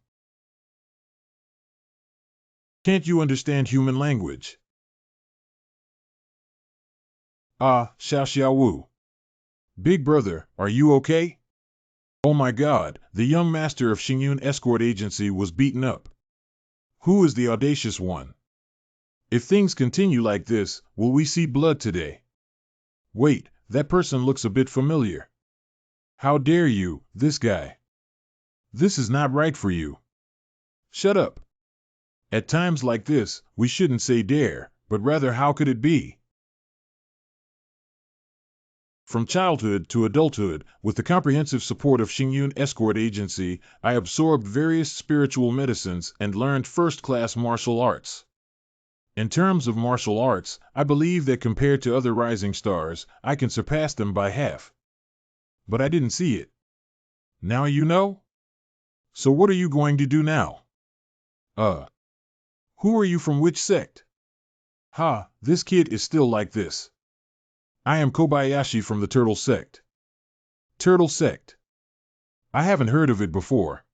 Can't you understand human language? Ah, Xiao Wu. Big brother, are you okay? Oh my God, the young master of Xingyun Escort Agency was beaten up. Who is the audacious one? If things continue like this, will we see blood today? Wait, that person looks a bit familiar. How dare you, this guy? This is not right for you. Shut up. At times like this, we shouldn't say dare, but rather how could it be? From childhood to adulthood, with the comprehensive support of Xingyun Escort Agency, I absorbed various spiritual medicines and learned first-class martial arts. In terms of martial arts, I believe that compared to other rising stars, I can surpass them by half. But I didn't see it. Now you know? So what are you going to do now? Who are you from which sect? Ha, this kid is still like this. I am Kobayashi from the Turtle Sect. Turtle Sect. I haven't heard of it before.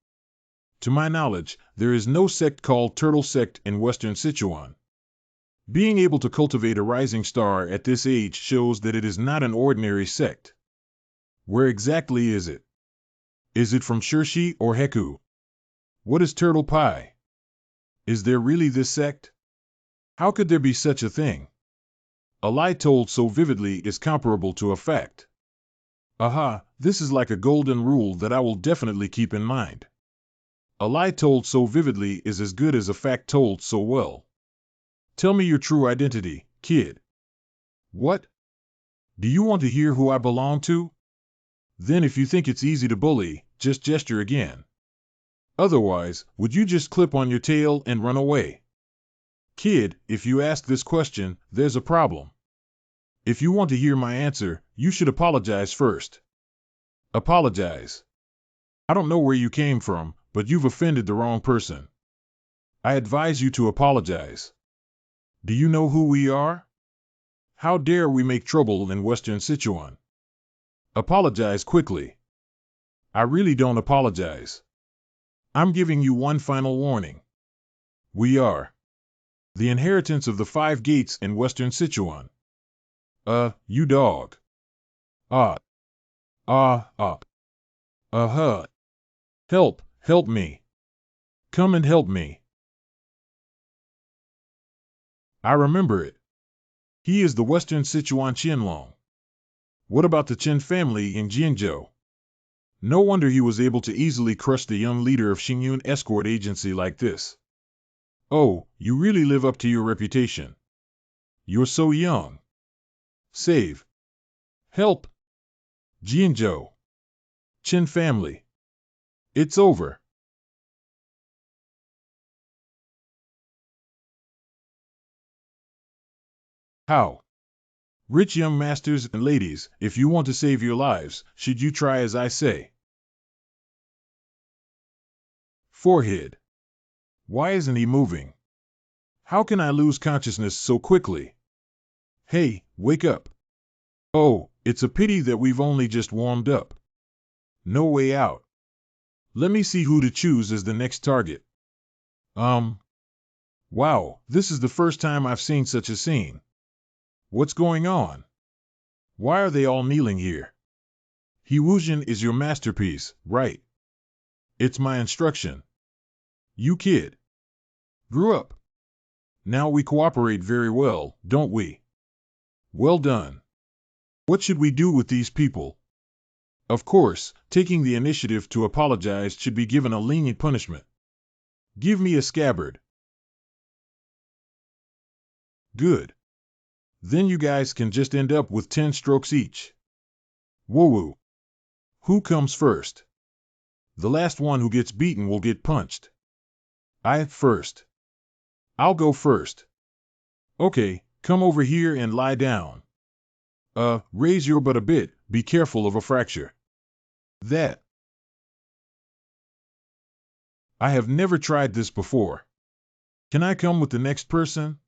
To my knowledge, there is no sect called Turtle Sect in Western Sichuan. Being able to cultivate a rising star at this age shows that it is not an ordinary sect. Where exactly is it? Is it from Shirshi or Heku? What is Turtle Pie? Is there really this sect? How could there be such a thing? A lie told so vividly is comparable to a fact. Aha, this is like a golden rule that I will definitely keep in mind. A lie told so vividly is as good as a fact told so well. Tell me your true identity, kid. What? Do you want to hear who I belong to? Then if you think it's easy to bully, just gesture again. Otherwise, would you just clip on your tail and run away? Kid, if you ask this question, there's a problem. If you want to hear my answer, you should apologize first. Apologize. I don't know where you came from, but you've offended the wrong person. I advise you to apologize. Do you know who we are? How dare we make trouble in Western Sichuan? Apologize quickly. I really don't apologize. I'm giving you one final warning. We are the inheritance of the 5 gates in Western Sichuan. You dog. Ah. Help me. Come and help me. I remember it. He is the Western Sichuan Qianlong. What about the Qin family in Jianzhou? No wonder he was able to easily crush the young leader of Xingyun escort agency like this. Oh, you really live up to your reputation. You're so young. Save. Help. Jianzhou. Qin family. It's over. How? Rich young masters and ladies, if you want to save your lives, should you try as I say? Forehead. Why isn't he moving? How can I lose consciousness so quickly? Hey, wake up. Oh, it's a pity that we've only just warmed up. No way out. Let me see who to choose as the next target. Wow, this is the first time I've seen such a scene. What's going on? Why are they all kneeling here? He Wuzhen is your masterpiece, right? It's my instruction. You kid. Grew up. Now we cooperate very well, don't we? Well done. What should we do with these people? Of course, taking the initiative to apologize should be given a lenient punishment. Give me a scabbard. Good. Then you guys can just end up with 10 strokes each. Woo-woo. Who comes first? The last one who gets beaten will get punched. I first. I'll go first. Okay, come over here and lie down. Raise your butt a bit, be careful of a fracture. That. I have never tried this before. Can I come with the next person?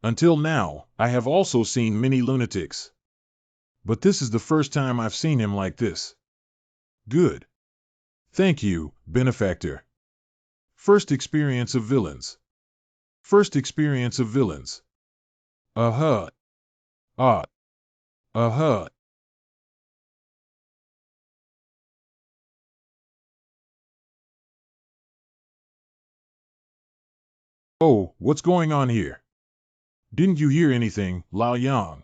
Until now, I have also seen many lunatics. But this is the first time I've seen him like this. Good. Thank you, benefactor. First experience of villains. First experience of villains. Uh-huh. Ah. Uh-huh. Oh, what's going on here? Didn't you hear anything, Lao Yang?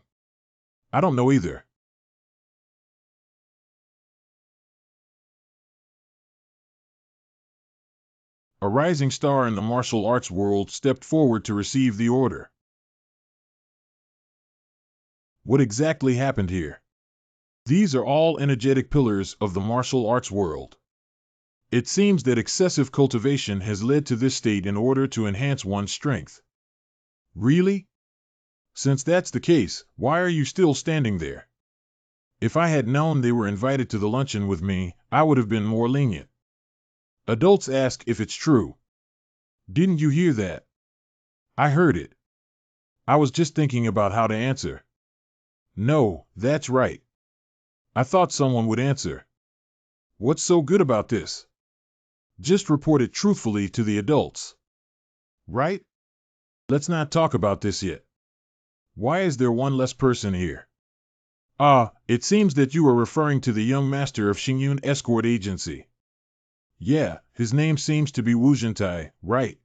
I don't know either. A rising star in the martial arts world stepped forward to receive the order. What exactly happened here? These are all energetic pillars of the martial arts world. It seems that excessive cultivation has led to this state in order to enhance one's strength. Really? Since that's the case, why are you still standing there? If I had known they were invited to the luncheon with me, I would have been more lenient. Adults ask if it's true. Didn't you hear that? I heard it. I was just thinking about how to answer. No, that's right. I thought someone would answer. What's so good about this? Just report it truthfully to the adults. Right? Let's not talk about this yet. Why is there one less person here? It seems that you are referring to the young master of Xingyun Escort Agency. Yeah, his name seems to be Wu Jintai, right?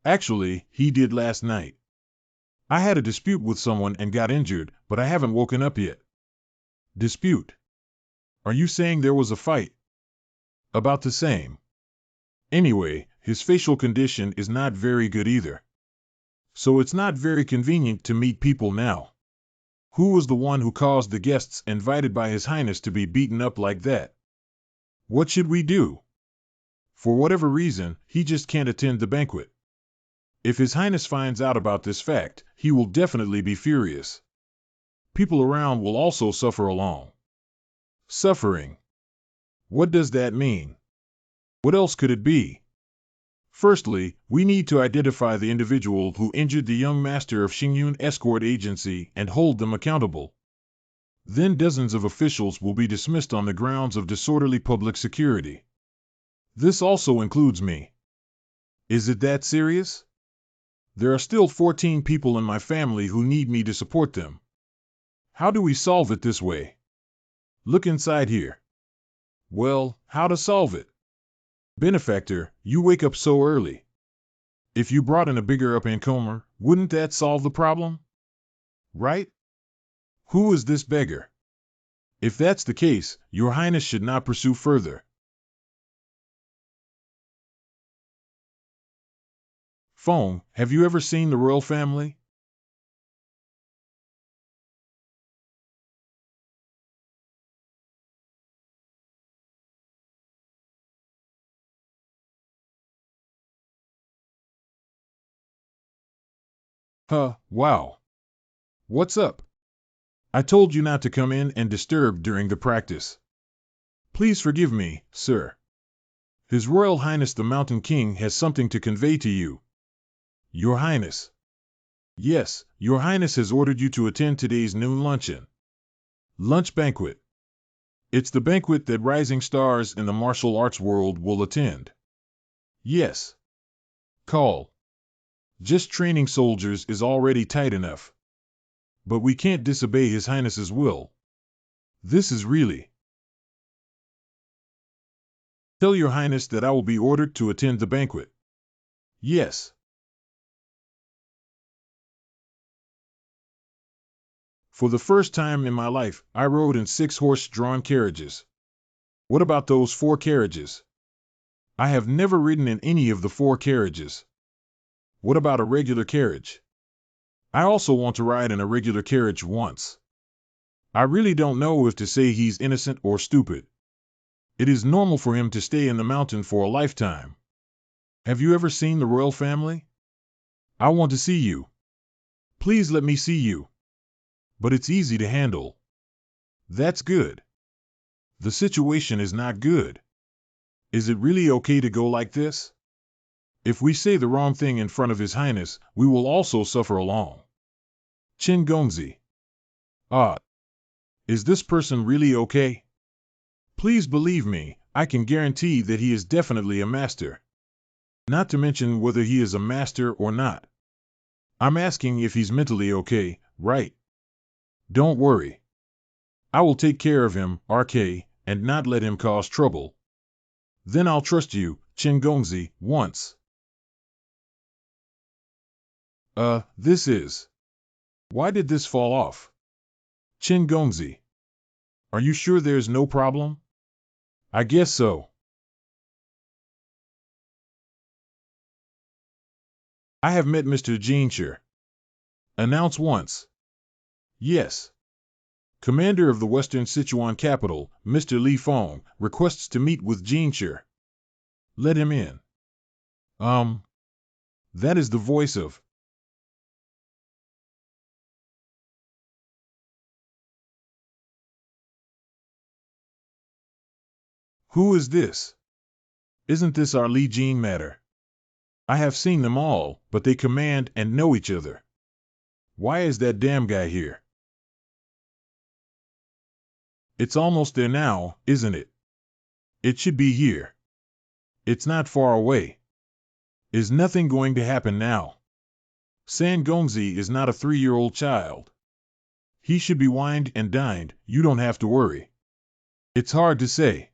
Actually, he did last night. I had a dispute with someone and got injured, but I haven't woken up yet. Dispute? Are you saying there was a fight? About the same. Anyway, his facial condition is not very good either. So it's not very convenient to meet people now. Who was the one who caused the guests invited by His Highness to be beaten up like that? What should we do? For whatever reason, he just can't attend the banquet. If His Highness finds out about this fact, he will definitely be furious. People around will also suffer along. Suffering. What does that mean? What else could it be? Firstly, we need to identify the individual who injured the young master of Xingyun Escort Agency and hold them accountable. Then dozens of officials will be dismissed on the grounds of disorderly public security. This also includes me. Is it that serious? There are still 14 people in my family who need me to support them. How do we solve it this way? Look inside here. Well, how to solve it? Benefactor, you wake up so early. If you brought in a bigger up-and-comer, wouldn't that solve the problem? Right? Who is this beggar? If that's the case, Your Highness should not pursue further. Feng, have you ever seen the royal family? Wow. What's up? I told you not to come in and disturb during the practice. Please forgive me, sir. His Royal Highness the Mountain King has something to convey to you. Your Highness. Yes, Your Highness has ordered you to attend today's noon luncheon. Lunch banquet. It's the banquet that rising stars in the martial arts world will attend. Yes. Call. Just training soldiers is already tight enough. But we can't disobey His Highness's will. This is really. Tell Your Highness that I will be ordered to attend the banquet. Yes. For the first time in my life, I rode in 6 horse-drawn carriages. What about those 4 carriages? I have never ridden in any of the 4 carriages. What about a regular carriage? I also want to ride in a regular carriage once. I really don't know if to say he's innocent or stupid. It is normal for him to stay in the mountain for a lifetime. Have you ever seen the royal family? I want to see you. Please let me see you. But it's easy to handle. That's good. The situation is not good. Is it really okay to go like this? If we say the wrong thing in front of His Highness, we will also suffer along. Qin Gongzi. Is this person really okay? Please believe me, I can guarantee that he is definitely a master. Not to mention whether he is a master or not. I'm asking if he's mentally okay, right? Don't worry. I will take care of him, RK, and not let him cause trouble. Then I'll trust you, Qin Gongzi, once. This is. Why did this fall off? Qin Gongzi. Are you sure there's no problem? I guess so. I have met Mr. Jinshi. Announce once. Yes. Commander of the Western Sichuan capital, Mr. Li Feng, requests to meet with Jinshi. Let him in. That is the voice of. Who is this? Isn't this our Li Jin matter? I have seen them all, but they command and know each other. Why is that damn guy here? It's almost there now, isn't it? It should be here. It's not far away. Is nothing going to happen now? Sangongzi is not a 3-year-old child. He should be wined and dined, you don't have to worry. It's hard to say.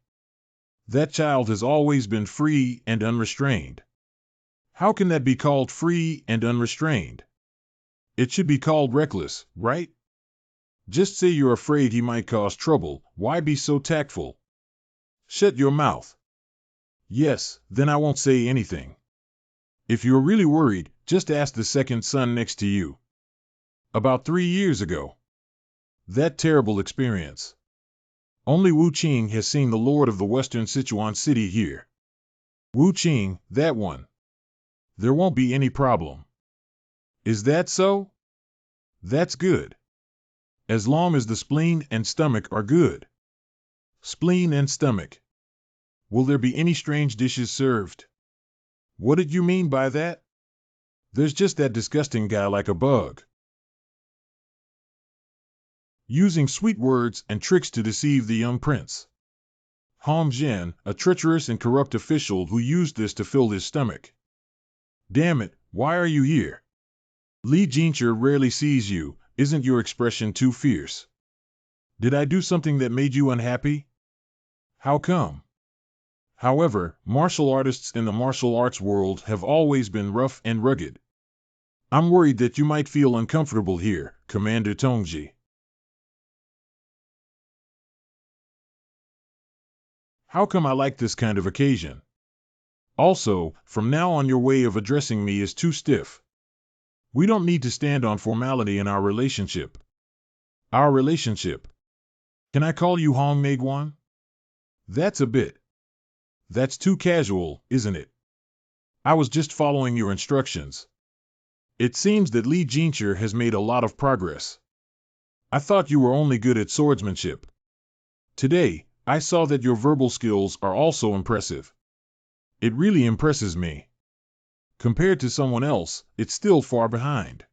That child has always been free and unrestrained. How can that be called free and unrestrained? It should be called reckless, right? Just say you're afraid he might cause trouble, why be so tactful? Shut your mouth. Yes, then I won't say anything. If you're really worried, just ask the second son next to you. About 3 years ago. That terrible experience. Only Wu Qing has seen the Lord of the Western Sichuan City here. Wu Qing, that one. There won't be any problem. Is that so? That's good. As long as the spleen and stomach are good. Spleen and stomach. Will there be any strange dishes served? What did you mean by that? There's just that disgusting guy like a bug. Using sweet words and tricks to deceive the young prince. Hong Zhen, a treacherous and corrupt official who used this to fill his stomach. Damn it, why are you here? Li Jincher rarely sees you, isn't your expression too fierce? Did I do something that made you unhappy? How come? However, martial artists in the martial arts world have always been rough and rugged. I'm worried that you might feel uncomfortable here, Commander Tongji. How come I like this kind of occasion? Also, from now on your way of addressing me is too stiff. We don't need to stand on formality in our relationship. Our relationship. Can I call you Hong Meiguan? That's a bit. That's too casual, isn't it? I was just following your instructions. It seems that Li Jincher has made a lot of progress. I thought you were only good at swordsmanship. Today, I saw that your verbal skills are also impressive. It really impresses me. Compared to someone else, it's still far behind.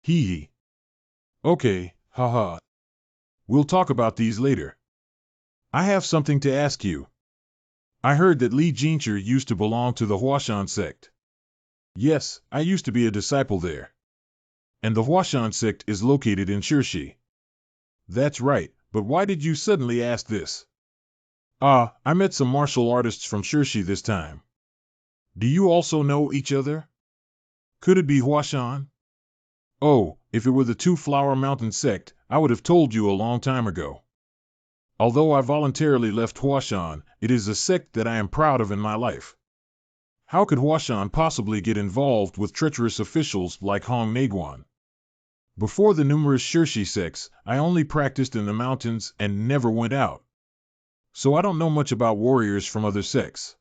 Hee hee. Okay, haha. We'll talk about these later. I have something to ask you. I heard that Li Jincher used to belong to the Huashan sect. Yes, I used to be a disciple there. And the Huashan sect is located in Shirshi. That's right, but why did you suddenly ask this? I met some martial artists from Shirshi this time. Do you also know each other? Could it be Huashan? Oh, if it were the Two Flower Mountain sect, I would have told you a long time ago. Although I voluntarily left Huashan, it is a sect that I am proud of in my life. How could Huashan possibly get involved with treacherous officials like Hong Meiguan? Before the numerous Shirshi sects, I only practiced in the mountains and never went out. So I don't know much about warriors from other sects.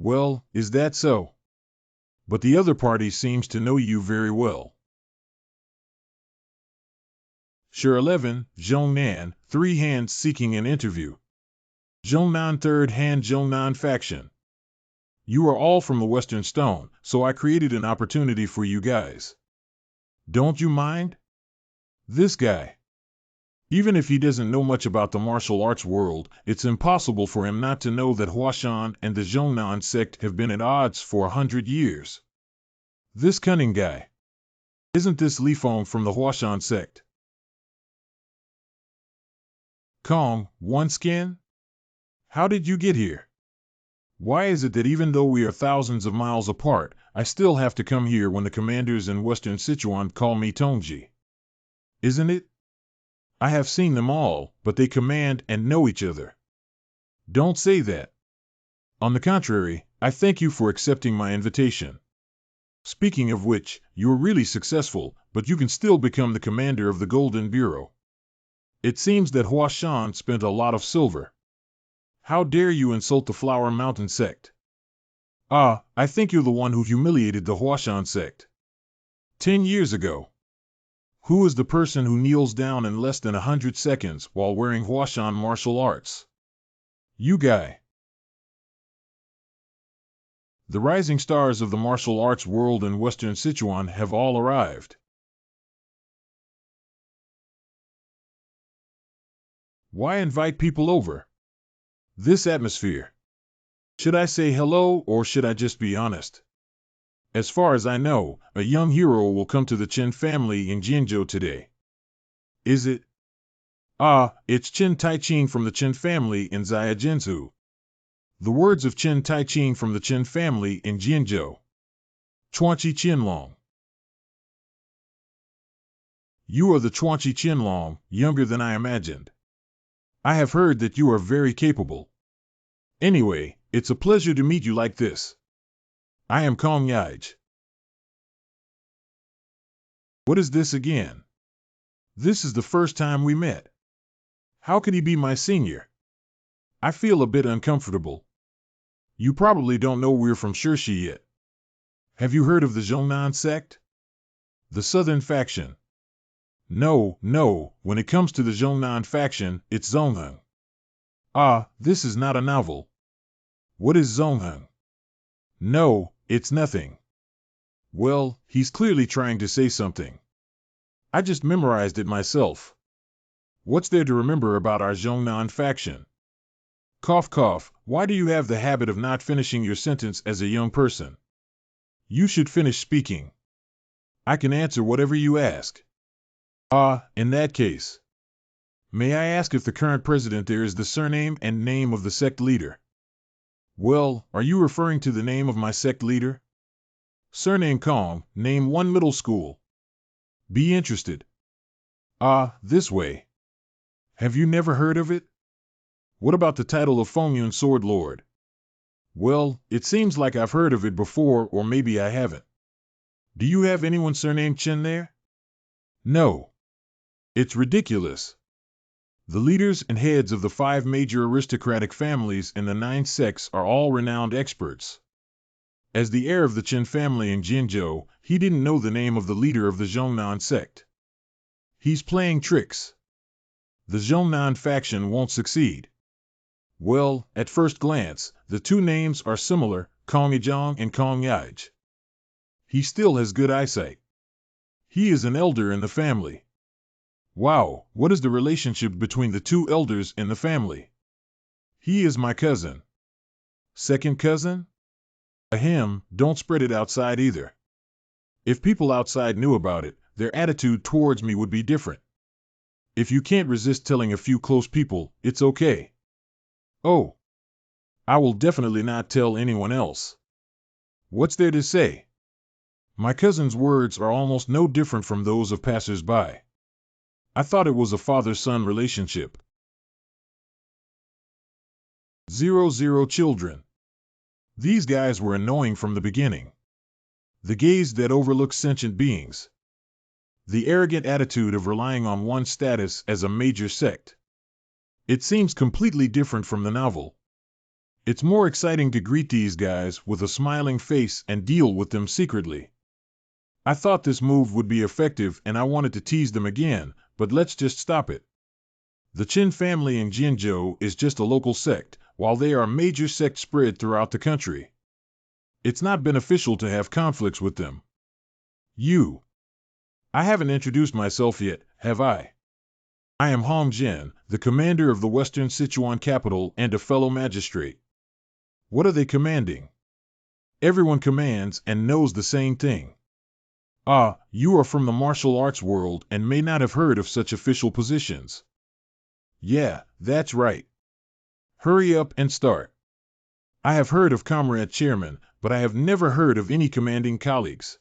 Well, is that so? But the other party seems to know you very well. Sure 11, Zhongnan, 3 hands seeking an interview. Zhongnan 3rd hand Zhongnan faction. You are all from the Western Stone, so I created an opportunity for you guys. Don't you mind? This guy. Even if he doesn't know much about the martial arts world, it's impossible for him not to know that Huashan and the Zhongnan sect have been at odds for 100 years. This cunning guy. Isn't this Li Feng from the Huashan sect? Kong, OneSkin? How did you get here? Why is it that even though we are thousands of miles apart, I still have to come here when the commanders in Western Sichuan call me Tongji? Isn't it? I have seen them all, but they command and know each other. Don't say that. On the contrary, I thank you for accepting my invitation. Speaking of which, you're really successful, but you can still become the commander of the Golden Bureau. It seems that Huashan spent a lot of silver. How dare you insult the Flower Mountain sect? I think you're the one who humiliated the Huashan sect. 10 years ago. Who is the person who kneels down in less than 100 seconds while wearing Huashan martial arts? You guy. The rising stars of the martial arts world in Western Sichuan have all arrived. Why invite people over? This atmosphere. Should I say hello or should I just be honest? As far as I know, a young hero will come to the Chen family in Jinzhou today. Is it? Ah, it's Chen Taiqing from the Chen family in Jiazhou. The words of Chen Taiqing from the Chen family in Jinzhou. Chuanqi Qianlong. You are the Chuanqi Qianlong, younger than I imagined. I have heard that you are very capable. Anyway, it's a pleasure to meet you like this. I am Kong Yaij. What is this again? This is the first time we met. How could he be my senior? I feel a bit uncomfortable. You probably don't know we're from Shirshi yet. Have you heard of the Zhongnan sect? The southern faction. No, when it comes to the Zhongnan faction, it's Zongheng. Ah, this is not a novel. What is Zongheng? No, it's nothing. Well, he's clearly trying to say something. I just memorized it myself. What's there to remember about our Zhongnan faction? Cough cough, why do you have the habit of not finishing your sentence as a young person? You should finish speaking. I can answer whatever you ask. Ah, in that case. May I ask if the current president there is the surname and name of the sect leader? Well, are you referring to the name of my sect leader? Surname Kong, name one middle school. Be interested. Ah, this way. Have you never heard of it? What about the title of Fengyun Sword Lord? Well, it seems like I've heard of it before, or maybe I haven't. Do you have anyone surnamed Chen there? No. It's ridiculous. The leaders and heads of the 5 major aristocratic families in the 9 sects are all renowned experts. As the heir of the Chen family in Jinzhou, he didn't know the name of the leader of the Zhongnan sect. He's playing tricks. The Zhongnan faction won't succeed. Well, at first glance, the two names are similar, Kong Yizhong and Kong Yaij. He still has good eyesight. He is an elder in the family. Wow, what is the relationship between the two elders in the family? He is my cousin. Second cousin? Ahem, don't spread it outside either. If people outside knew about it, their attitude towards me would be different. If you can't resist telling a few close people, it's okay. Oh. I will definitely not tell anyone else. What's there to say? My cousin's words are almost no different from those of passers-by. I thought it was a father-son relationship. 00 children. These guys were annoying from the beginning. The gaze that overlooks sentient beings. The arrogant attitude of relying on one's status as a major sect. It seems completely different from the novel. It's more exciting to greet these guys with a smiling face and deal with them secretly. I thought this move would be effective and I wanted to tease them again, but let's just stop it. The Qin family in Jinzhou is just a local sect, while they are a major sect spread throughout the country. It's not beneficial to have conflicts with them. I haven't introduced myself yet, have I? I am Hong Jin, the commander of the Western Sichuan capital and a fellow magistrate. What are they commanding? Everyone commands and knows the same thing. Ah, you are from the martial arts world and may not have heard of such official positions. Yeah, that's right. Hurry up and start. I have heard of Comrade Chairman, but I have never heard of any commanding colleagues.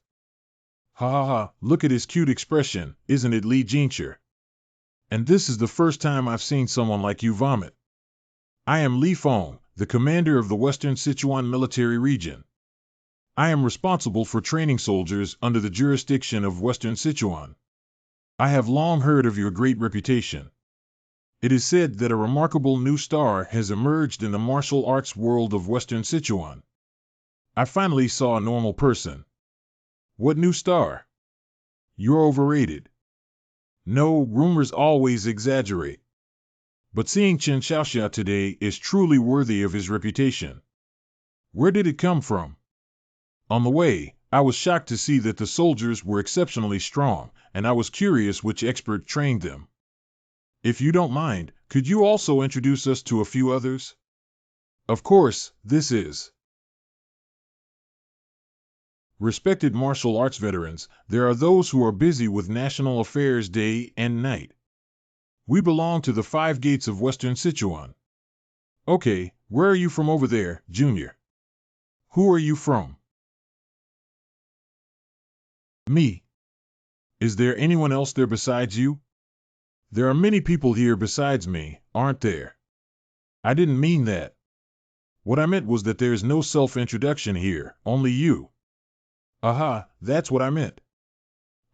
Ha ha ha, look at his cute expression, isn't it, Li Jincher? And this is the first time I've seen someone like you vomit. I am Li Feng, the commander of the Western Sichuan military region. I am responsible for training soldiers under the jurisdiction of Western Sichuan. I have long heard of your great reputation. It is said that a remarkable new star has emerged in the martial arts world of Western Sichuan. I finally saw a normal person. What new star? You're overrated. No, rumors always exaggerate. But seeing Chen Xiaoxia today is truly worthy of his reputation. Where did it come from? On the way, I was shocked to see that the soldiers were exceptionally strong, and I was curious which expert trained them. If you don't mind, could you also introduce us to a few others? Of course, this is respected martial arts veterans. There are those who are busy with national affairs day and night. We belong to the 5 gates of Western Sichuan. Okay, where are you from over there, Junior? Who are you from? Me. Is there anyone else there besides you? There are many people here besides me, aren't there? I didn't mean that. What I meant was that there is no self-introduction here, only you. Aha, that's what I meant.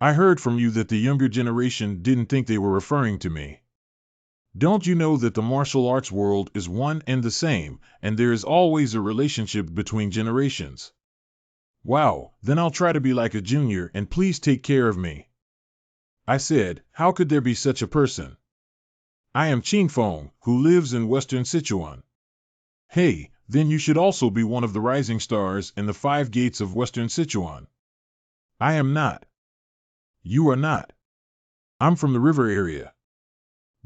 I heard from you that the younger generation didn't think they were referring to me. Don't you know that the martial arts world is one and the same, and there is always a relationship between generations? Wow, then I'll try to be like a junior and please take care of me. I said, how could there be such a person? I am Ching Fong, who lives in Western Sichuan. Hey, then you should also be one of the rising stars in the 5 gates of Western Sichuan. I am not. You are not. I'm from the river area.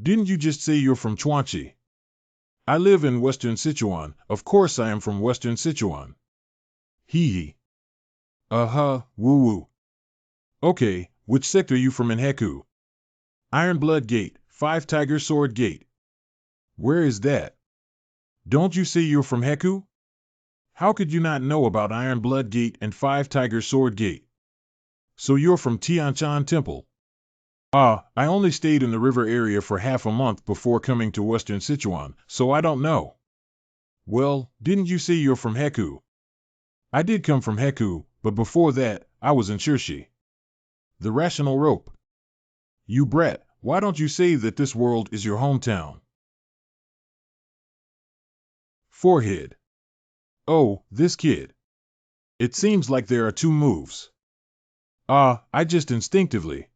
Didn't you just say you're from Chuanchi? I live in Western Sichuan. Of course I am from Western Sichuan. Hee hee. Woo-woo. Okay, which sector are you from in Heku? Iron Blood Gate, 5 Tiger Sword Gate. Where is that? Don't you say you're from Heku? How could you not know about Iron Blood Gate and 5 Tiger Sword Gate? So you're from Tianchan Temple. I only stayed in the river area for half a month before coming to Western Sichuan, so I don't know. Well, didn't you say you're from Heku? I did come from Heku, but before that, I was in Shirshi. The Rational Rope. You brat, why don't you say that this world is your hometown? Forehead. Oh, this kid. It seems like there are 2 moves. I just instinctively.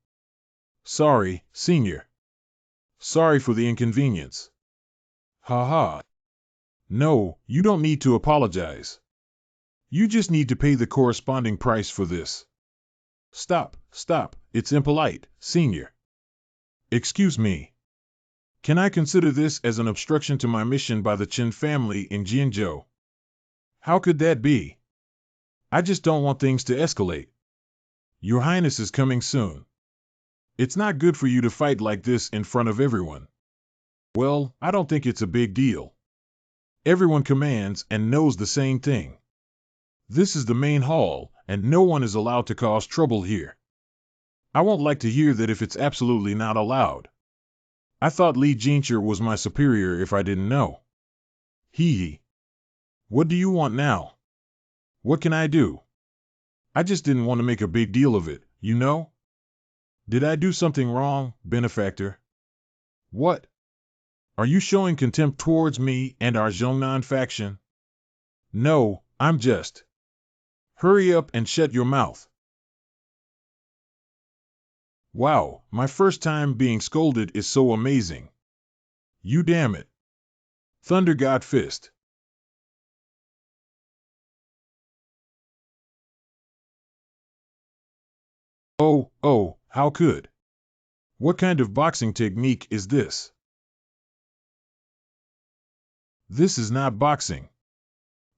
Sorry, senior. Sorry for the inconvenience. Ha. No, you don't need to apologize. You just need to pay the corresponding price for this. Stop, it's impolite, senior. Excuse me. Can I consider this as an obstruction to my mission by the Chen family in Jianzhou? How could that be? I just don't want things to escalate. Your Highness is coming soon. It's not good for you to fight like this in front of everyone. Well, I don't think it's a big deal. Everyone commands and knows the same thing. This is the main hall, and no one is allowed to cause trouble here. I won't like to hear that if it's absolutely not allowed. I thought Li Jincher was my superior if I didn't know. Hee. What do you want now? What can I do? I just didn't want to make a big deal of it, you know? Did I do something wrong, benefactor? What? Are you showing contempt towards me and our Zhongnan faction? No, I'm just. Hurry up and shut your mouth. Wow, my first time being scolded is so amazing. You damn it. Thunder God Fist. Oh, how could? What kind of boxing technique is this? This is not boxing.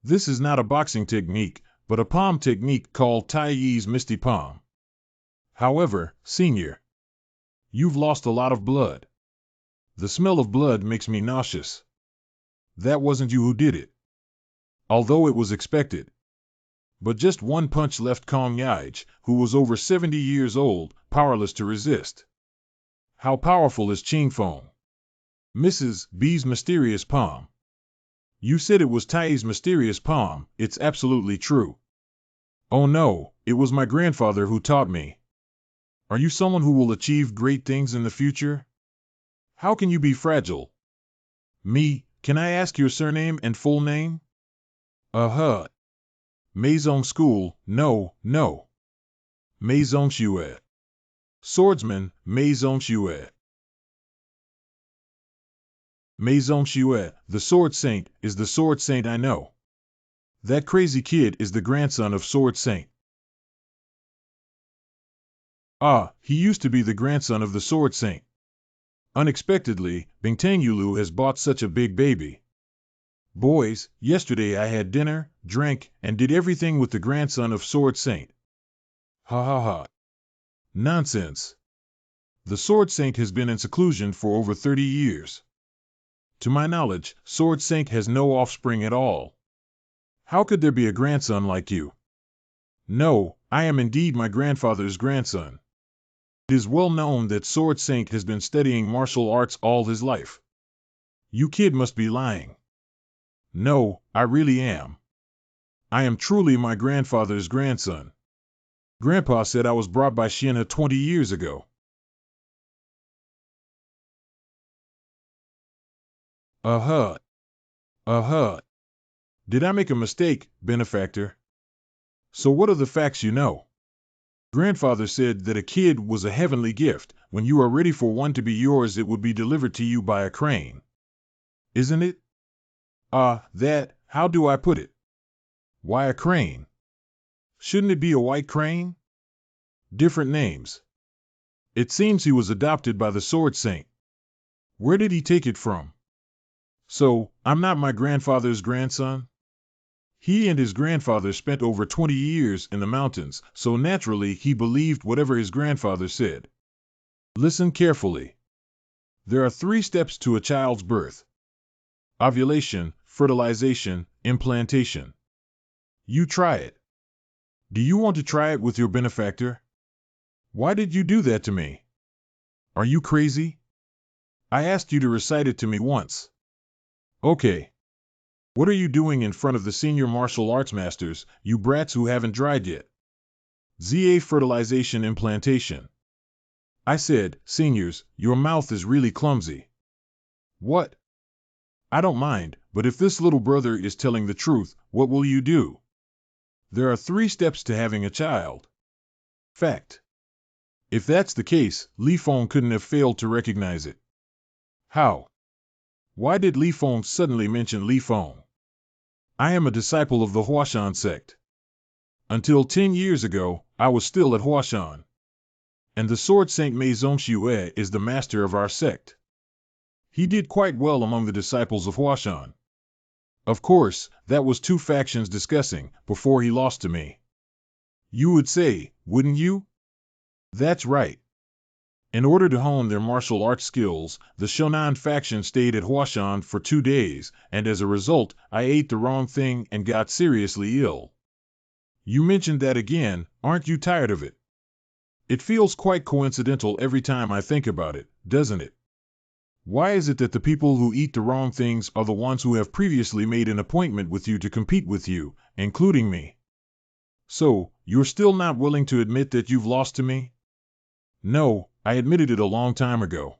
This is not a boxing technique, but a palm technique called Tai Yi's Misty Palm. However, senior, you've lost a lot of blood. The smell of blood makes me nauseous. That wasn't you who did it. Although it was expected. But just one punch left Kong Yaij, who was over 70 years old, powerless to resist. How powerful is Ching Fong? Mrs. B's mysterious palm. You said it was Tai's mysterious palm. It's absolutely true. Oh no, it was my grandfather who taught me. Are you someone who will achieve great things in the future? How can you be fragile? Me, can I ask your surname and full name? Meizong School, no. Meizong Xue. Swordsman, Meizong Xue. Meizong Xue, the Sword Saint, is the Sword Saint I know. That crazy kid is the grandson of Sword Saint. He used to be the grandson of the Sword Saint. Unexpectedly, Bingtangulu has bought such a big baby. Boys, yesterday I had dinner, drank, and did everything with the grandson of Sword Saint. Ha ha ha. Nonsense. The Sword Saint has been in seclusion for over 30 years. To my knowledge, Sword Saint has no offspring at all. How could there be a grandson like you? No, I am indeed my grandfather's grandson. It is well known that Sword Saint has been studying martial arts all his life. You kid must be lying. No, I really am. I am truly my grandfather's grandson. Grandpa said I was brought by Shiena 20 years ago. Uh-huh. Uh-huh. Did I make a mistake, benefactor? So what are the facts you know? Grandfather said that a kid was a heavenly gift. When you are ready for one to be yours, it would be delivered to you by a crane. Isn't it? How do I put it? Why a crane? Shouldn't it be a white crane? Different names. It seems he was adopted by the Sword Saint. Where did he take it from? So, I'm not my grandfather's grandson? He and his grandfather spent over 20 years in the mountains, so naturally he believed whatever his grandfather said. Listen carefully. There are 3 steps to a child's birth: ovulation, fertilization, implantation. You try it. Do you want to try it with your benefactor? Why did you do that to me? Are you crazy? I asked you to recite it to me once. Okay. What are you doing in front of the senior martial arts masters, you brats who haven't dried yet? ZA fertilization implantation. I said, seniors, your mouth is really clumsy. What? I don't mind, but if this little brother is telling the truth, what will you do? There are 3 steps to having a child. Fact. If that's the case, Li Feng couldn't have failed to recognize it. How? Why did Li Feng suddenly mention Li Feng? I am a disciple of the Huashan sect. Until 10 years ago, I was still at Huashan. And the Sword Saint Mei Zongxue is the master of our sect. He did quite well among the disciples of Huashan. Of course, that was 2 factions discussing, before he lost to me. You would say, wouldn't you? That's right. In order to hone their martial arts skills, the Shonan faction stayed at Huashan for 2 days, and as a result, I ate the wrong thing and got seriously ill. You mentioned that again, aren't you tired of it? It feels quite coincidental every time I think about it, doesn't it? Why is it that the people who eat the wrong things are the ones who have previously made an appointment with you to compete with you, including me? So, you're still not willing to admit that you've lost to me? No, I admitted it a long time ago.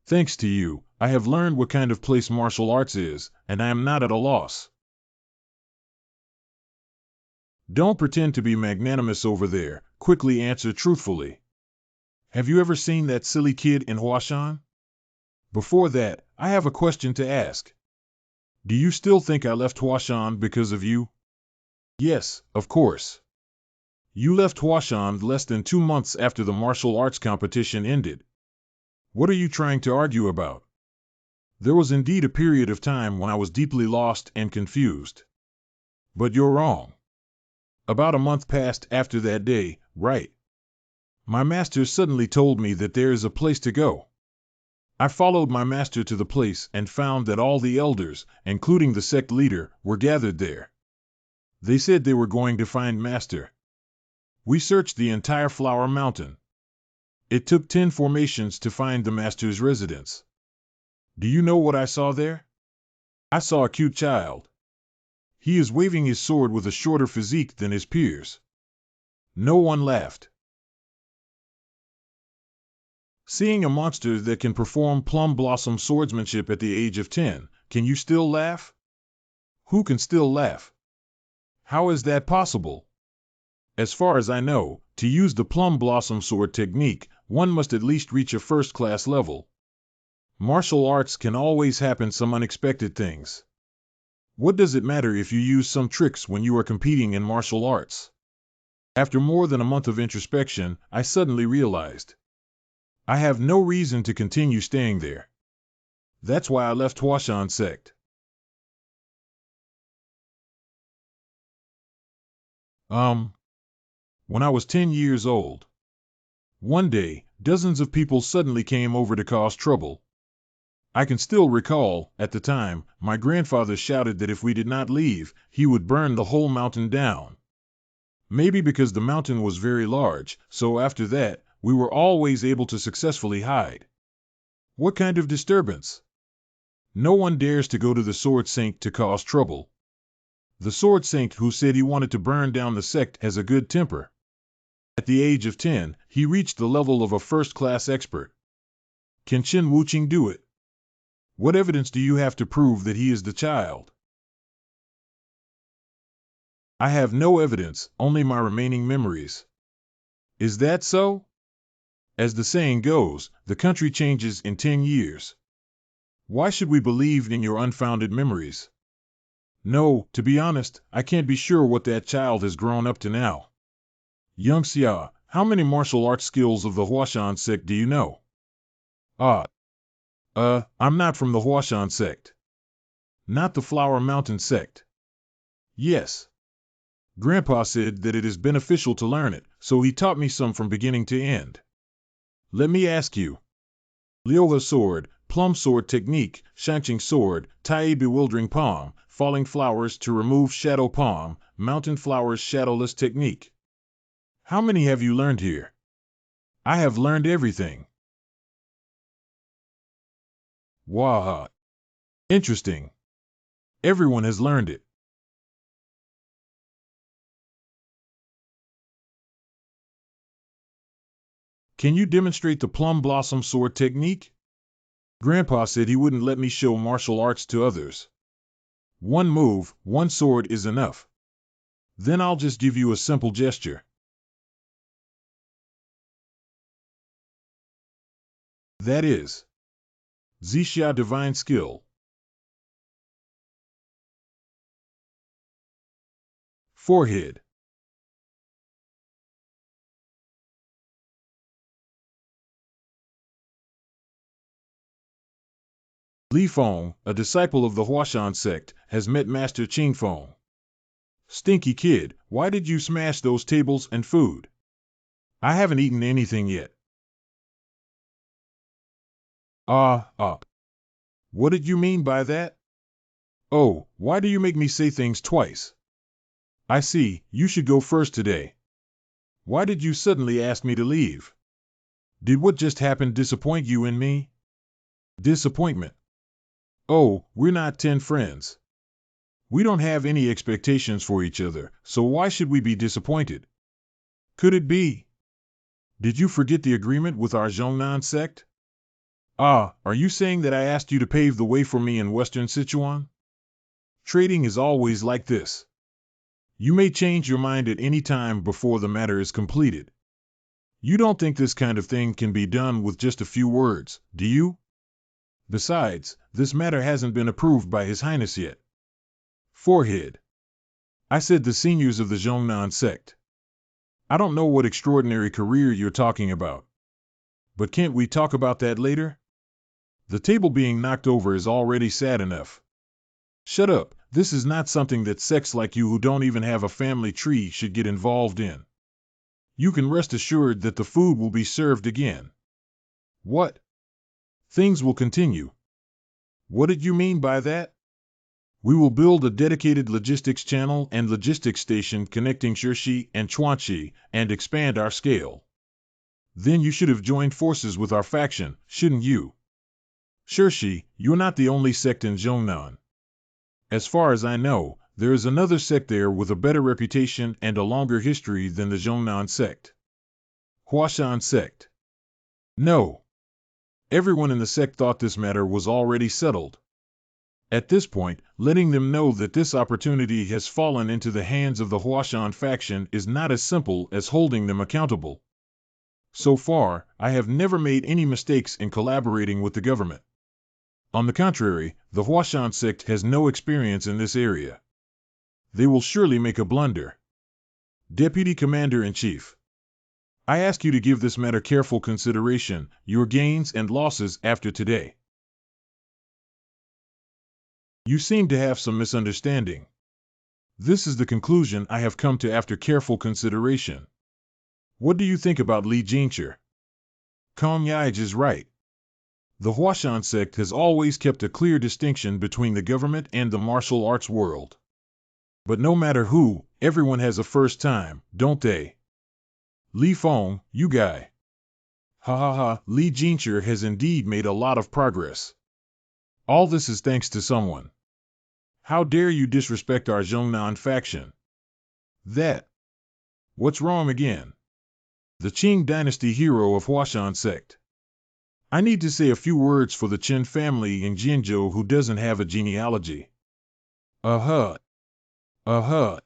Thanks to you, I have learned what kind of place martial arts is, and I am not at a loss. Don't pretend to be magnanimous over there, quickly answer truthfully. Have you ever seen that silly kid in Huashan? Before that, I have a question to ask. Do you still think I left Huashan because of you? Yes, of course. You left Huashan less than 2 months after the martial arts competition ended. What are you trying to argue about? There was indeed a period of time when I was deeply lost and confused. But you're wrong. About a month passed after that day, right? My master suddenly told me that there is a place to go. I followed my master to the place and found that all the elders, including the sect leader, were gathered there. They said they were going to find master. We searched the entire Flower Mountain. It took 10 formations to find the master's residence. Do you know what I saw there? I saw a cute child. He is waving his sword with a shorter physique than his peers. No one laughed. Seeing a monster that can perform plum blossom swordsmanship at the age of 10, can you still laugh? Who can still laugh? How is that possible? As far as I know, to use the plum blossom sword technique, one must at least reach a first-class level. Martial arts can always happen some unexpected things. What does it matter if you use some tricks when you are competing in martial arts? After more than a month of introspection, I suddenly realized. I have no reason to continue staying there. That's why I left Huashan sect. When I was 10 years old. One day, dozens of people suddenly came over to cause trouble. I can still recall, at the time, my grandfather shouted that if we did not leave, he would burn the whole mountain down. Maybe because the mountain was very large, so after that, we were always able to successfully hide. What kind of disturbance? No one dares to go to the Sword Saint to cause trouble. The Sword Saint who said he wanted to burn down the sect has a good temper. At the age of 10, he reached the level of a first-class expert. Can Chen Wuqing do it? What evidence do you have to prove that he is the child? I have no evidence, only my remaining memories. Is that so? As the saying goes, the country changes in 10 years. Why should we believe in your unfounded memories? No, to be honest, I can't be sure what that child has grown up to now. Young Xia, how many martial arts skills of the Huashan sect do you know? I'm not from the Huashan sect. Not the Flower Mountain sect. Yes. Grandpa said that it is beneficial to learn it, so he taught me some from beginning to end. Let me ask you. Liuhe sword, plum sword technique, Shanqing sword, Tai bewildering palm, falling flowers to remove shadow palm, mountain flowers shadowless technique. How many have you learned here? I have learned everything. Waha. Interesting. Everyone has learned it. Can you demonstrate the plum blossom sword technique? Grandpa said he wouldn't let me show martial arts to others. One move, one sword is enough. Then I'll just give you a simple gesture. That is Zixia divine skill. Forehead. Li Feng, a disciple of the Huashan sect, has met Master Qing Feng. Stinky kid, why did you smash those tables and food? I haven't eaten anything yet. What did you mean by that? Oh, why do you make me say things twice? I see, you should go first today. Why did you suddenly ask me to leave? Did what just happened disappoint you in me? Disappointment. Oh, we're not 10 friends. We don't have any expectations for each other, so why should we be disappointed? Could it be? Did you forget the agreement with our Zhongnan sect? Are you saying that I asked you to pave the way for me in Western Sichuan? Trading is always like this. You may change your mind at any time before the matter is completed. You don't think this kind of thing can be done with just a few words, do you? Besides, this matter hasn't been approved by His Highness yet. Forehead. I said the seniors of the Zhongnan sect. I don't know what extraordinary career you're talking about. But can't we talk about that later? The table being knocked over is already sad enough. Shut up, this is not something that sects like you who don't even have a family tree should get involved in. You can rest assured that the food will be served again. What? Things will continue. What did you mean by that? We will build a dedicated logistics channel and logistics station connecting Shirshi and Chuanxi and expand our scale. Then you should have joined forces with our faction, shouldn't you? Shirshi, you're not the only sect in Zhongnan. As far as I know, there is another sect there with a better reputation and a longer history than the Zhongnan sect. Huashan sect. No. Everyone in the sect thought this matter was already settled. At this point, letting them know that this opportunity has fallen into the hands of the Huashan faction is not as simple as holding them accountable. So far, I have never made any mistakes in collaborating with the government. On the contrary, the Huashan sect has no experience in this area. They will surely make a blunder. Deputy Commander-in-Chief. I ask you to give this matter careful consideration, your gains and losses after today. You seem to have some misunderstanding. This is the conclusion I have come to after careful consideration. What do you think about Li Jincher? Kong Yaij is right. The Huashan sect has always kept a clear distinction between the government and the martial arts world. But no matter who, everyone has a first time, don't they? Li Feng, you guy. Ha ha ha, Li Jincher has indeed made a lot of progress. All this is thanks to someone. How dare you disrespect our Zhongnan faction? That. What's wrong again? The Qing dynasty hero of Huashan sect. I need to say a few words for the Chen family in Jinzhou who doesn't have a genealogy. Uh-huh. Uh-huh.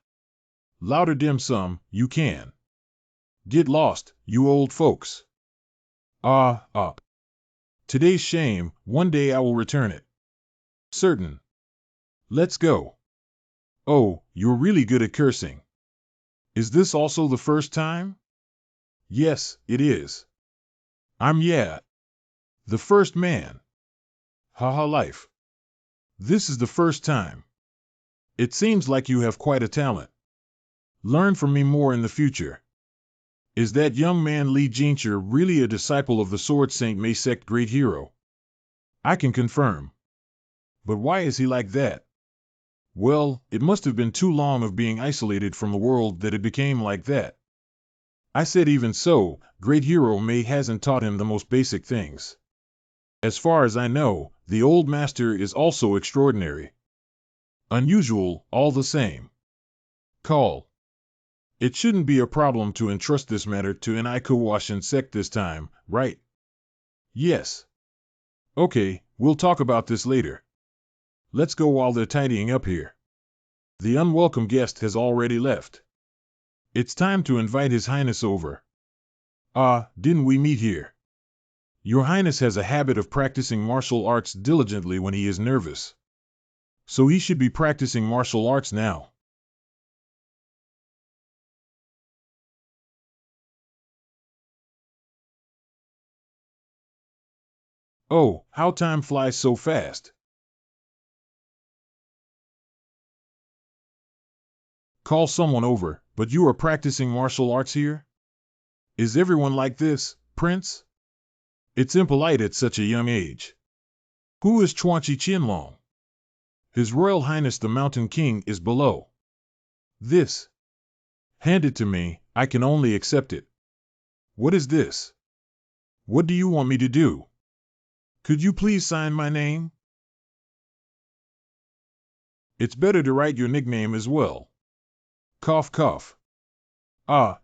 Louder dim sum, you can. Get lost, you old folks. Today's shame, one day I will return it. Certain. Let's go. Oh, you're really good at cursing. Is this also the first time? Yes, it is. The first man. Haha life. This is the first time. It seems like you have quite a talent. Learn from me more in the future. Is that young man Li Jincher really a disciple of the Sword Saint Mei sect great hero? I can confirm. But why is he like that? Well, it must have been too long of being isolated from the world that it became like that. I said even so, great hero Mei hasn't taught him the most basic things. As far as I know, the old master is also extraordinary. Unusual, all the same. Call. It shouldn't be a problem to entrust this matter to an Huashan sect this time, right? Yes. Okay, we'll talk about this later. Let's go while they're tidying up here. The unwelcome guest has already left. It's time to invite His Highness over. Didn't we meet here? Your Highness has a habit of practicing martial arts diligently when he is nervous. So he should be practicing martial arts now. Oh, how time flies so fast. Call someone over, but you are practicing martial arts here? Is everyone like this, Prince? It's impolite at such a young age. Who is Chuanchi Qianlong? His Royal Highness the Mountain King is below. This. Hand it to me, I can only accept it. What is this? What do you want me to do? Could you please sign my name? It's better to write your nickname as well. Cough cough.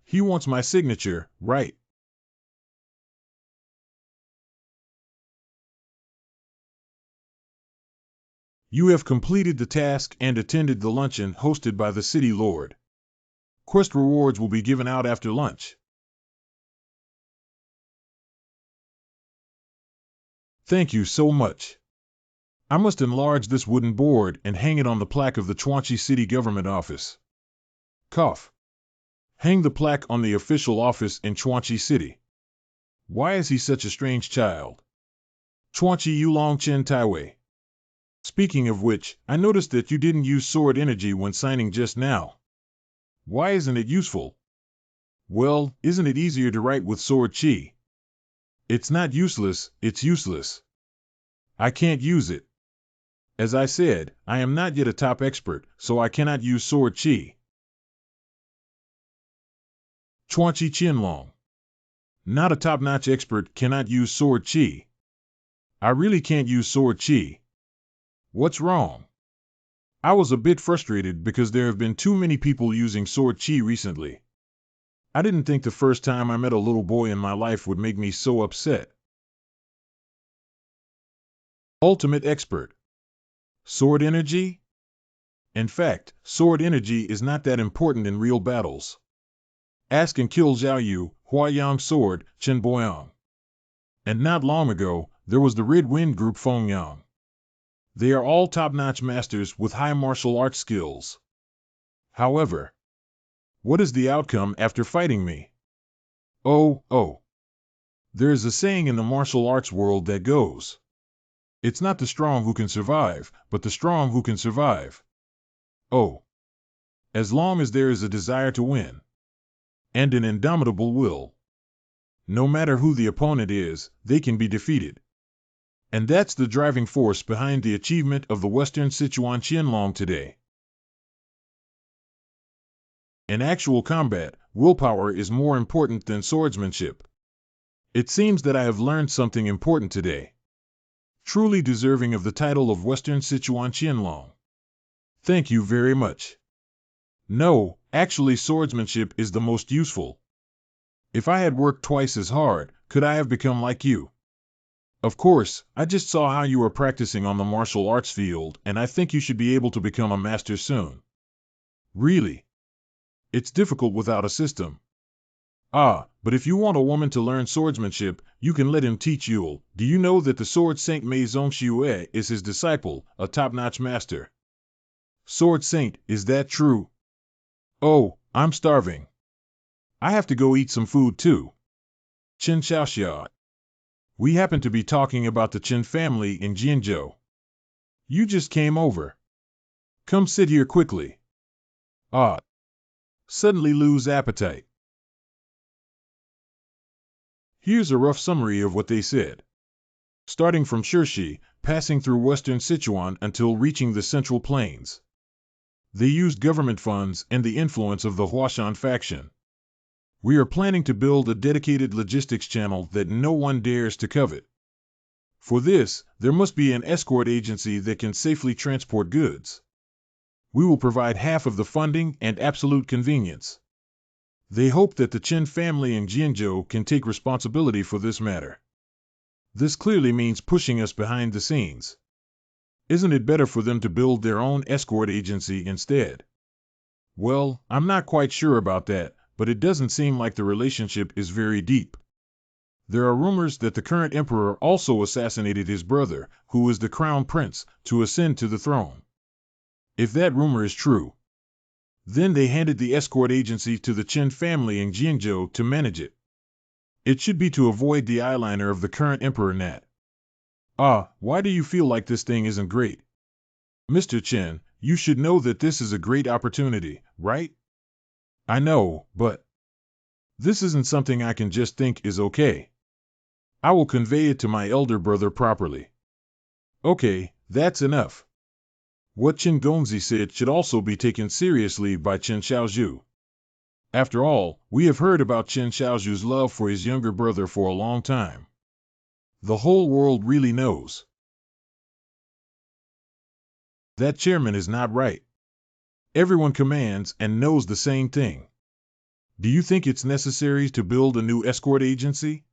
He wants my signature, right? You have completed the task and attended the luncheon hosted by the city lord. Quest rewards will be given out after lunch. Thank you so much. I must enlarge this wooden board and hang it on the plaque of the Chuanchi City Government Office. Cough. Hang the plaque on the official office in Chuanchi City. Why is he such a strange child? Chuanchi Yulong Chen Taiwei. Speaking of which, I noticed that you didn't use sword energy when signing just now. Why isn't it useful? Well, isn't it easier to write with sword chi? It's not useless, it's useless. I can't use it. As I said, I am not yet a top expert, so I cannot use sword chi. Chuanchi Qianlong. Not a top-notch expert cannot use sword chi. I really can't use sword chi. What's wrong? I was a bit frustrated because there have been too many people using sword chi recently. I didn't think the first time I met a little boy in my life would make me so upset. Ultimate expert. Sword energy? In fact, sword energy is not that important in real battles. Ask and kill Zhao Yu, Huayang Sword, Chen Boyang. And not long ago, there was the Red Wind Group Fengyang. They are all top-notch masters with high martial arts skills. However, what is the outcome after fighting me? Oh. There is a saying in the martial arts world that goes, it's not the strong who can survive, but the strong who can survive. Oh. As long as there is a desire to win, and an indomitable will, no matter who the opponent is, they can be defeated. And that's the driving force behind the achievement of the Western Sichuan Qianlong today. In actual combat, willpower is more important than swordsmanship. It seems that I have learned something important today, truly deserving of the title of Western Sichuan Qianlong. Thank you very much. No, actually swordsmanship is the most useful. If I had worked twice as hard, could I have become like you? Of course, I just saw how you were practicing on the martial arts field, and I think you should be able to become a master soon. Really? It's difficult without a system. But if you want a woman to learn swordsmanship, you can let him teach you. Do you know that the sword saint Mei Zongxiue is his disciple, a top-notch master? Sword saint, is that true? Oh, I'm starving. I have to go eat some food too. Qin Xiaoxia. We happen to be talking about the Qin family in Jianzhou. You just came over. Come sit here quickly. Suddenly lose appetite. Here's a rough summary of what they said. Starting from Shirshi, passing through western Sichuan until reaching the Central Plains. They used government funds and the influence of the Huashan faction. We are planning to build a dedicated logistics channel that no one dares to covet. For this, there must be an escort agency that can safely transport goods. We will provide half of the funding and absolute convenience. They hope that the Qin family in Jianzhou can take responsibility for this matter. This clearly means pushing us behind the scenes. Isn't it better for them to build their own escort agency instead? Well, I'm not quite sure about that, but it doesn't seem like the relationship is very deep. There are rumors that the current emperor also assassinated his brother, who is the crown prince, to ascend to the throne. If that rumor is true, then they handed the escort agency to the Qin family in Jianzhou to manage it. It should be to avoid the eyeliner of the current emperor Nat. Why do you feel like this thing isn't great? Mr. Chen, you should know that this is a great opportunity, right? I know, but this isn't something I can just think is okay. I will convey it to my elder brother properly. Okay, that's enough. What Qin Gongzi said should also be taken seriously by Qin Xiaozhu. After all, we have heard about Qin Xiaozhu's love for his younger brother for a long time. The whole world really knows. That chairman is not right. Everyone commands and knows the same thing. Do you think it's necessary to build a new escort agency?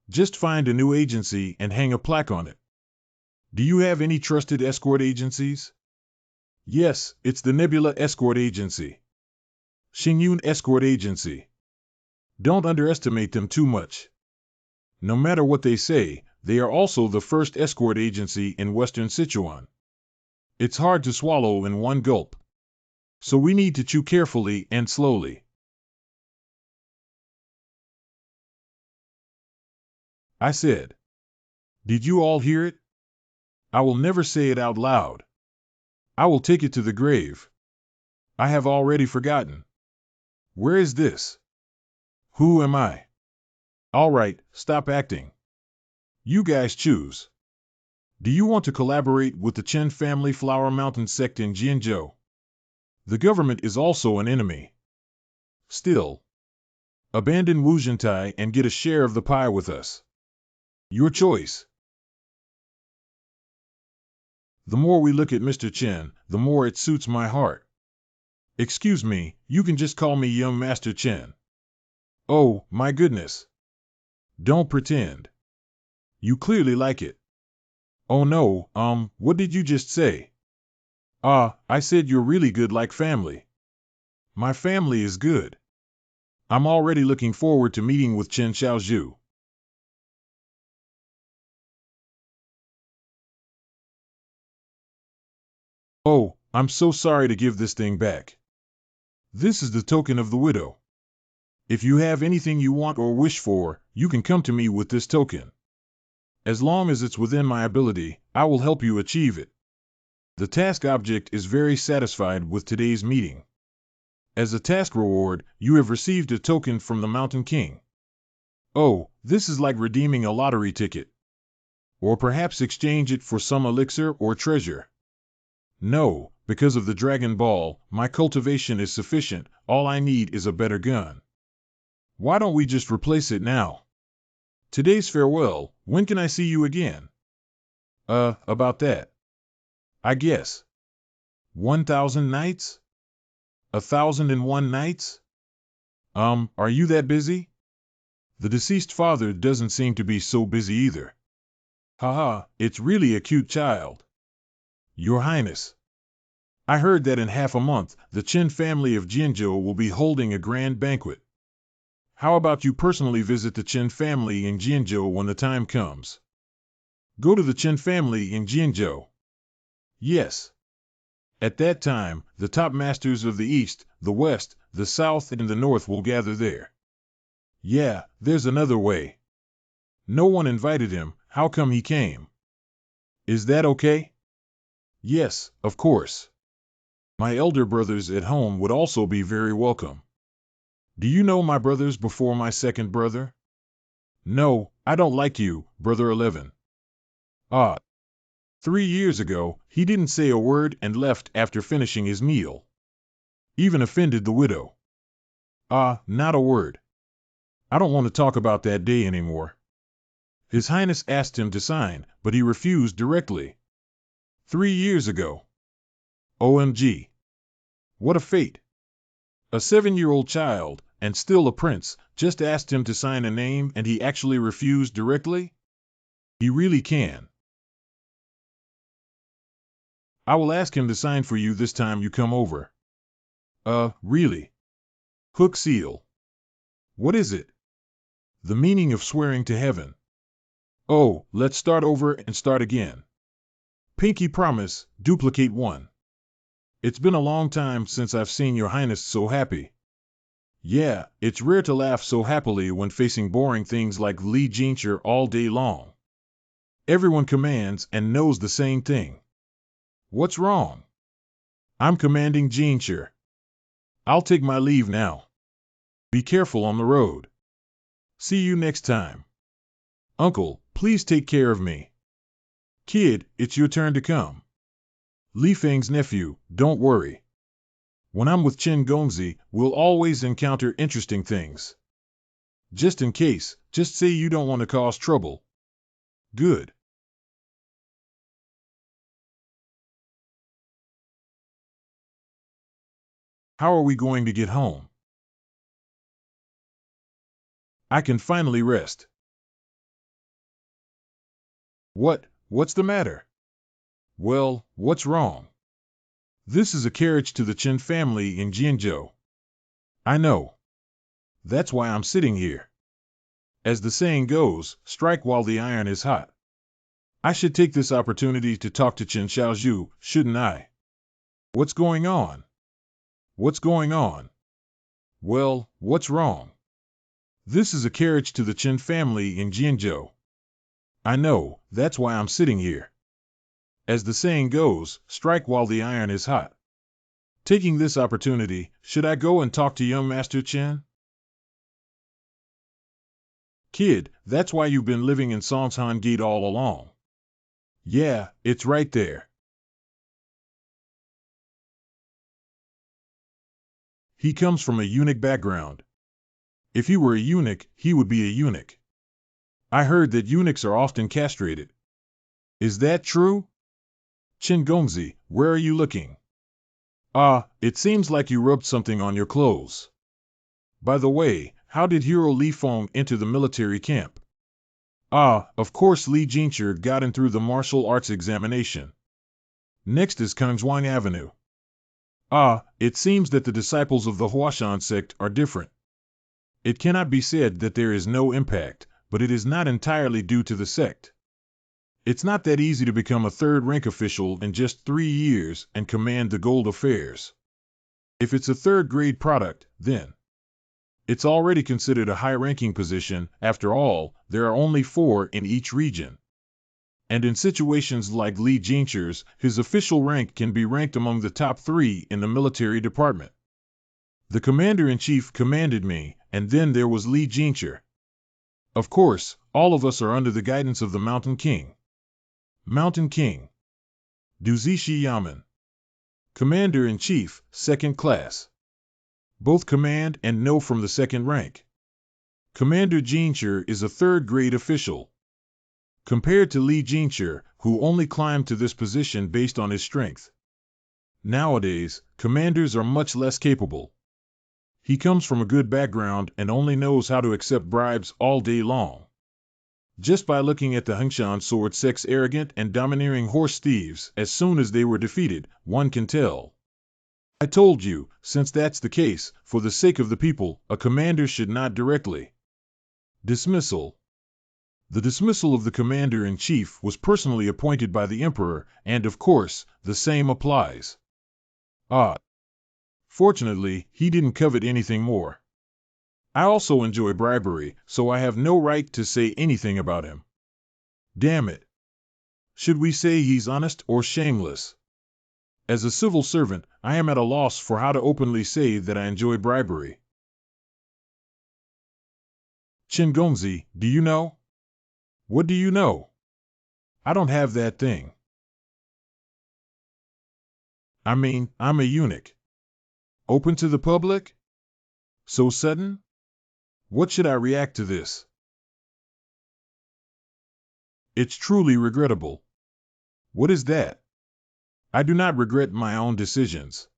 Just find a new agency and hang a plaque on it. Do you have any trusted escort agencies? Yes, it's the Nebula Escort Agency. Xingyun Escort Agency. Don't underestimate them too much. No matter what they say, they are also the first escort agency in Western Sichuan. It's hard to swallow in one gulp. So we need to chew carefully and slowly. I said. Did you all hear it? I will never say it out loud. I will take it to the grave. I have already forgotten. Where is this? Who am I? All right, stop acting. You guys choose. Do you want to collaborate with the Chen family Flower Mountain sect in Jianzhou? The government is also an enemy. Still, abandon Wuzhentai and get a share of the pie with us. Your choice. The more we look at Mr. Chen, the more it suits my heart. Excuse me, you can just call me young Master Chen. Oh, my goodness. Don't pretend. You clearly like it. Oh no, what did you just say? I said you're really good like family. My family is good. I'm already looking forward to meeting with Qin Xiaozhu. Oh, I'm so sorry to give this thing back. This is the token of the widow. If you have anything you want or wish for, you can come to me with this token. As long as it's within my ability, I will help you achieve it. The task object is very satisfied with today's meeting. As a task reward, you have received a token from the Mountain King. Oh, this is like redeeming a lottery ticket. Or perhaps exchange it for some elixir or treasure. No, because of the Dragon Ball, my cultivation is sufficient, all I need is a better gun. Why don't we just replace it now? Today's farewell, when can I see you again? About that. I guess. 1,000 nights? 1,001 nights? Are you that busy? The deceased father doesn't seem to be so busy either. Haha, it's really a cute child. Your Highness. I heard that in half a month, the Qin family of Jinzhou will be holding a grand banquet. How about you personally visit the Qin family in Jinzhou when the time comes? Go to the Qin family in Jinzhou. Yes. At that time, the top masters of the East, the West, the South, and the North will gather there. Yeah, there's another way. No one invited him, how come he came? Is that okay? Yes, of course. My elder brothers at home would also be very welcome. Do you know my brothers before my second brother? No, I don't like you, brother 11. 3 years ago, he didn't say a word and left after finishing his meal. Even offended the widow. Not a word. I don't want to talk about that day anymore. His Highness asked him to sign, but he refused directly. 3 years ago. OMG. What a fate. A 7-year-old child, and still a prince, just asked him to sign a name and he actually refused directly? He really can. I will ask him to sign for you this time you come over. Really? Hook seal. What is it? The meaning of swearing to heaven. Oh, let's start over and start again. Pinky promise, duplicate 1. It's been a long time since I've seen your Highness so happy. Yeah, it's rare to laugh so happily when facing boring things like Li Jincher all day long. Everyone commands and knows the same thing. What's wrong? I'm commanding Jincher. I'll take my leave now. Be careful on the road. See you next time. Uncle, please take care of me. Kid, it's your turn to come. Li Feng's nephew, don't worry. When I'm with Qin Gongzi, we'll always encounter interesting things. Just in case, just say you don't want to cause trouble. Good. How are we going to get home? I can finally rest. What's the matter? Well, what's wrong? This is a carriage to the Qin family in Jinzhou. I know. That's why I'm sitting here. As the saying goes, strike while the iron is hot. I should take this opportunity to talk to Qin Xiaozhu, shouldn't I? What's going on? What's going on? Well, what's wrong? This is a carriage to the Qin family in Jinzhou. I know, that's why I'm sitting here. As the saying goes, strike while the iron is hot. Taking this opportunity, should I go and talk to young Master Chen? Kid, that's why you've been living in Songshan Gate all along. Yeah, it's right there. He comes from a eunuch background. If he were a eunuch, he would be a eunuch. I heard that eunuchs are often castrated. Is that true? Qin Gongzi, where are you looking? It seems like you rubbed something on your clothes. By the way, how did Hero Li Feng enter the military camp? Of course Li Jincher got in through the martial arts examination. Next is Kangzhuang Avenue. It seems that the disciples of the Huashan sect are different. It cannot be said that there is no impact, but it is not entirely due to the sect. It's not that easy to become a third-rank official in just 3 years and command the gold affairs. If it's a third-grade product, then It's already considered a high-ranking position. After all, there are only 4 in each region. And in situations like Li Jingche's, his official rank can be ranked among the top 3 in the military department. The commander-in-chief commanded me, and then there was Li Jingche. Of course, all of us are under the guidance of the Mountain King. Mountain King. Duzishi Yamen. Commander-in-chief, 2nd class. Both command and know from the 2nd rank. Commander Jingche is a 3rd-grade official. Compared to Li Jingche, who only climbed to this position based on his strength. Nowadays, commanders are much less capable. He comes from a good background and only knows how to accept bribes all day long. Just by looking at the Hengshan sword sect's arrogant and domineering horse thieves as soon as they were defeated, one can tell. I told you, since that's the case, for the sake of the people, a commander should not directly. Dismissal. The dismissal of the commander-in-chief was personally appointed by the emperor, and of course, the same applies. Fortunately, he didn't covet anything more. I also enjoy bribery, so I have no right to say anything about him. Damn it. Should we say he's honest or shameless? As a civil servant, I am at a loss for how to openly say that I enjoy bribery. Qingongzi, do you know? What do you know? I don't have that thing. I mean, I'm a eunuch. Open to the public? So sudden? What should I react to this? It's truly regrettable. What is that? I do not regret my own decisions.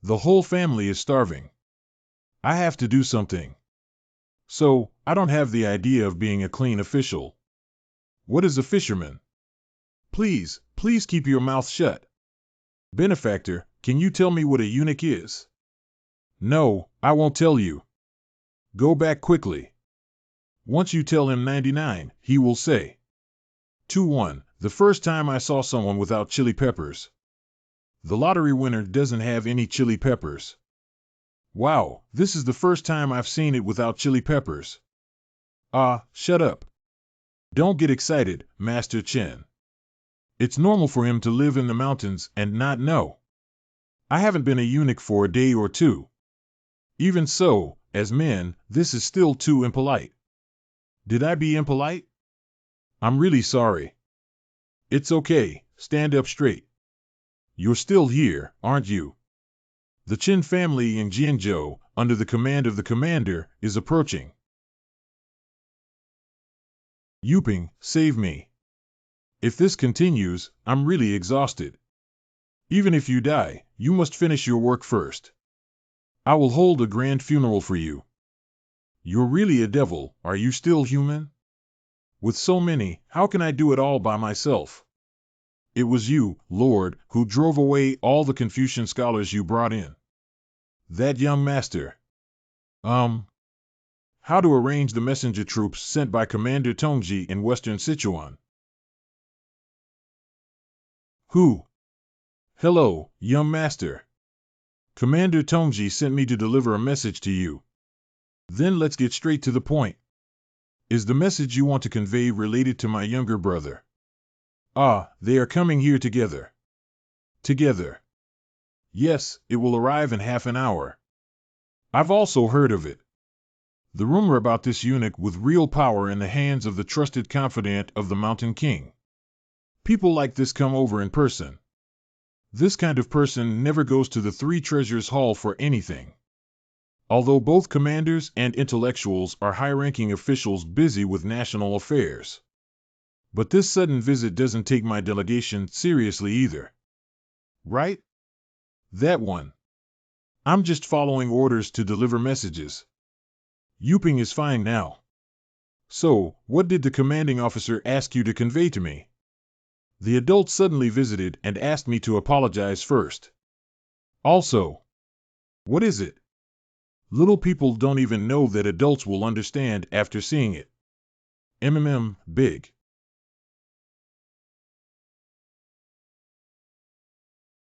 The whole family is starving. I have to do something. So, I don't have the idea of being a clean official. What is a fisherman? Please keep your mouth shut. Benefactor, can you tell me what a eunuch is? No, I won't tell you. Go back quickly. Once you tell him 99, he will say. 2-1, the first time I saw someone without chili peppers. The lottery winner doesn't have any chili peppers. Wow, this is the first time I've seen it without chili peppers. Shut up. Don't get excited, Master Chen. It's normal for him to live in the mountains and not know. I haven't been a eunuch for a day or 2. Even so, as men, this is still too impolite. Did I be impolite? I'm really sorry. It's okay, stand up straight. You're still here, aren't you? The Qin family in Jianzhou, under the command of the commander, is approaching. Yuping, save me. If this continues, I'm really exhausted. Even if you die, you must finish your work first. I will hold a grand funeral for you. You're really a devil, are you still human? With so many, how can I do it all by myself? It was you, Lord, who drove away all the Confucian scholars you brought in. That young master. How to arrange the messenger troops sent by Commander Tongji in western Sichuan. Who? Hello, young master. Commander Tongji sent me to deliver a message to you. Then let's get straight to the point. Is the message you want to convey related to my younger brother? They are coming here together. Together. Yes, it will arrive in half an hour. I've also heard of it. The rumor about this eunuch with real power in the hands of the trusted confidant of the Mountain King. People like this come over in person. This kind of person never goes to the Three Treasures Hall for anything. Although both commanders and intellectuals are high-ranking officials busy with national affairs. But this sudden visit doesn't take my delegation seriously either. Right? That one. I'm just following orders to deliver messages. Yuping is fine now. So, what did the commanding officer ask you to convey to me? The adult suddenly visited and asked me to apologize first. Also, what is it? Little people don't even know that adults will understand after seeing it. Big.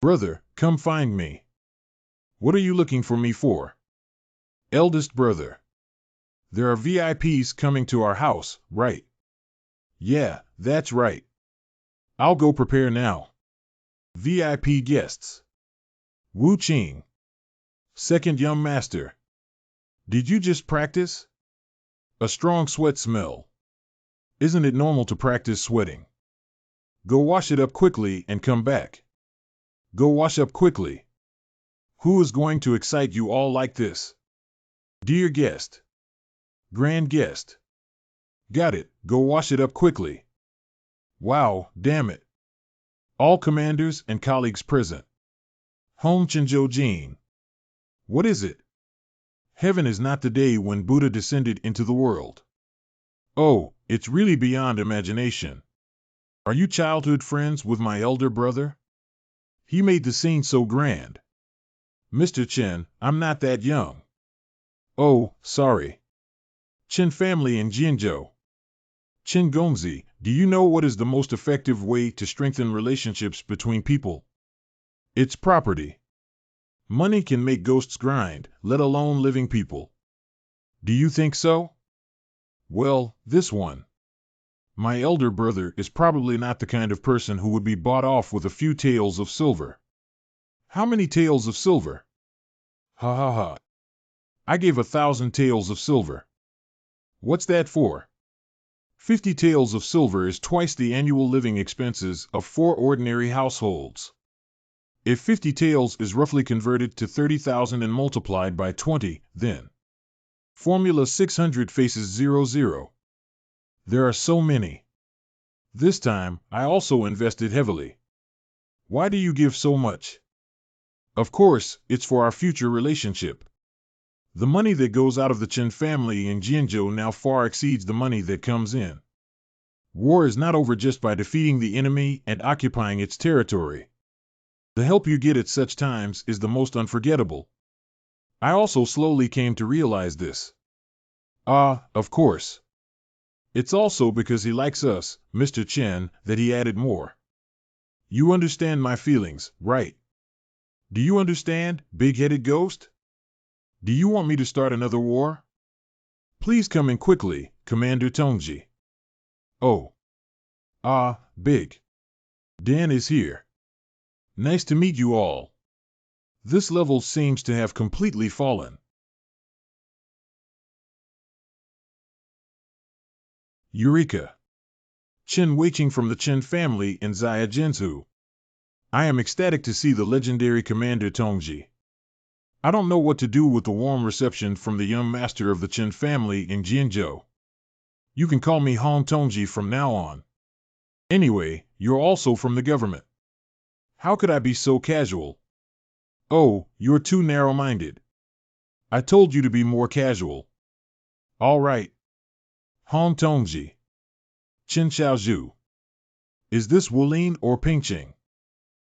Brother, come find me. What are you looking for me for? Eldest brother. There are VIPs coming to our house, right? Yeah, that's right. I'll go prepare now. VIP guests. Wu Qing. Second young master. Did you just practice? A strong sweat smell. Isn't it normal to practice sweating? Go wash it up quickly and come back. Go wash up quickly. Who is going to excite you all like this? Dear guest. Grand guest. Got it, go wash it up quickly. Wow, damn it. All commanders and colleagues present. Home Jin. What is it? Heaven is not the day when Buddha descended into the world. Oh, it's really beyond imagination. Are you childhood friends with my elder brother? He made the scene so grand. Mr. Chen, I'm not that young. Oh, sorry. Chen family in Jianzhou. Chen Gongzi, do you know what is the most effective way to strengthen relationships between people? It's property. Money can make ghosts grind, let alone living people. Do you think so? Well, this one. My elder brother is probably not the kind of person who would be bought off with a few taels of silver. How many taels of silver? Ha ha ha. I gave 1,000 taels of silver. What's that for? 50 taels of silver is twice the annual living expenses of 4 ordinary households. If 50 taels is roughly converted to 30,000 and multiplied by 20, then formula 600 faces 00. There are so many. This time, I also invested heavily. Why do you give so much? Of course, it's for our future relationship. The money that goes out of the Chen family in Jianzhou now far exceeds the money that comes in. War is not over just by defeating the enemy and occupying its territory. The help you get at such times is the most unforgettable. I also slowly came to realize this. Of course. It's also because he likes us, Mr. Chen, that he added more. You understand my feelings, right? Do you understand, big-headed ghost? Do you want me to start another war? Please come in quickly, Commander Tongji. Oh. Big Dan is here. Nice to meet you all. This level seems to have completely fallen. Eureka! Chen Weiqing from the Chen family in Zaya Jinzhu. I am ecstatic to see the legendary Commander Tongji. I don't know what to do with the warm reception from the young master of the Chen family in Jianzhou. You can call me Hong Tongji from now on. Anyway, you're also from the government. How could I be so casual? Oh, you're too narrow-minded. I told you to be more casual. All right. Hong Tongji. Chen Xiaozhu. Is this Wulin or Pingqing?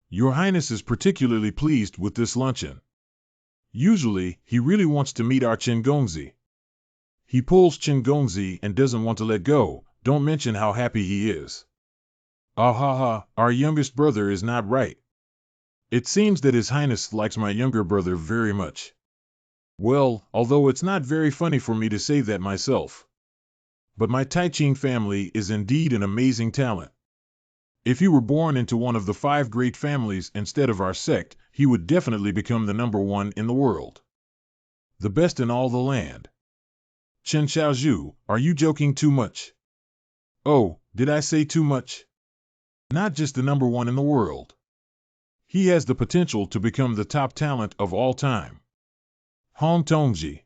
Your Highness is particularly pleased with this luncheon. Usually, he really wants to meet our Chen Gongzi. He pulls Chen Gongzi and doesn't want to let go, don't mention how happy he is. Our youngest brother is not right. It seems that His Highness likes my younger brother very much. Well, although it's not very funny for me to say that myself. But my Taiqing family is indeed an amazing talent. If he were born into one of the 5 great families instead of our sect, he would definitely become the #1 in the world. The best in all the land. Chen Xiaozhu, are you joking too much? Oh, did I say too much? Not just the #1 in the world. He has the potential to become the top talent of all time. Hong Tongji.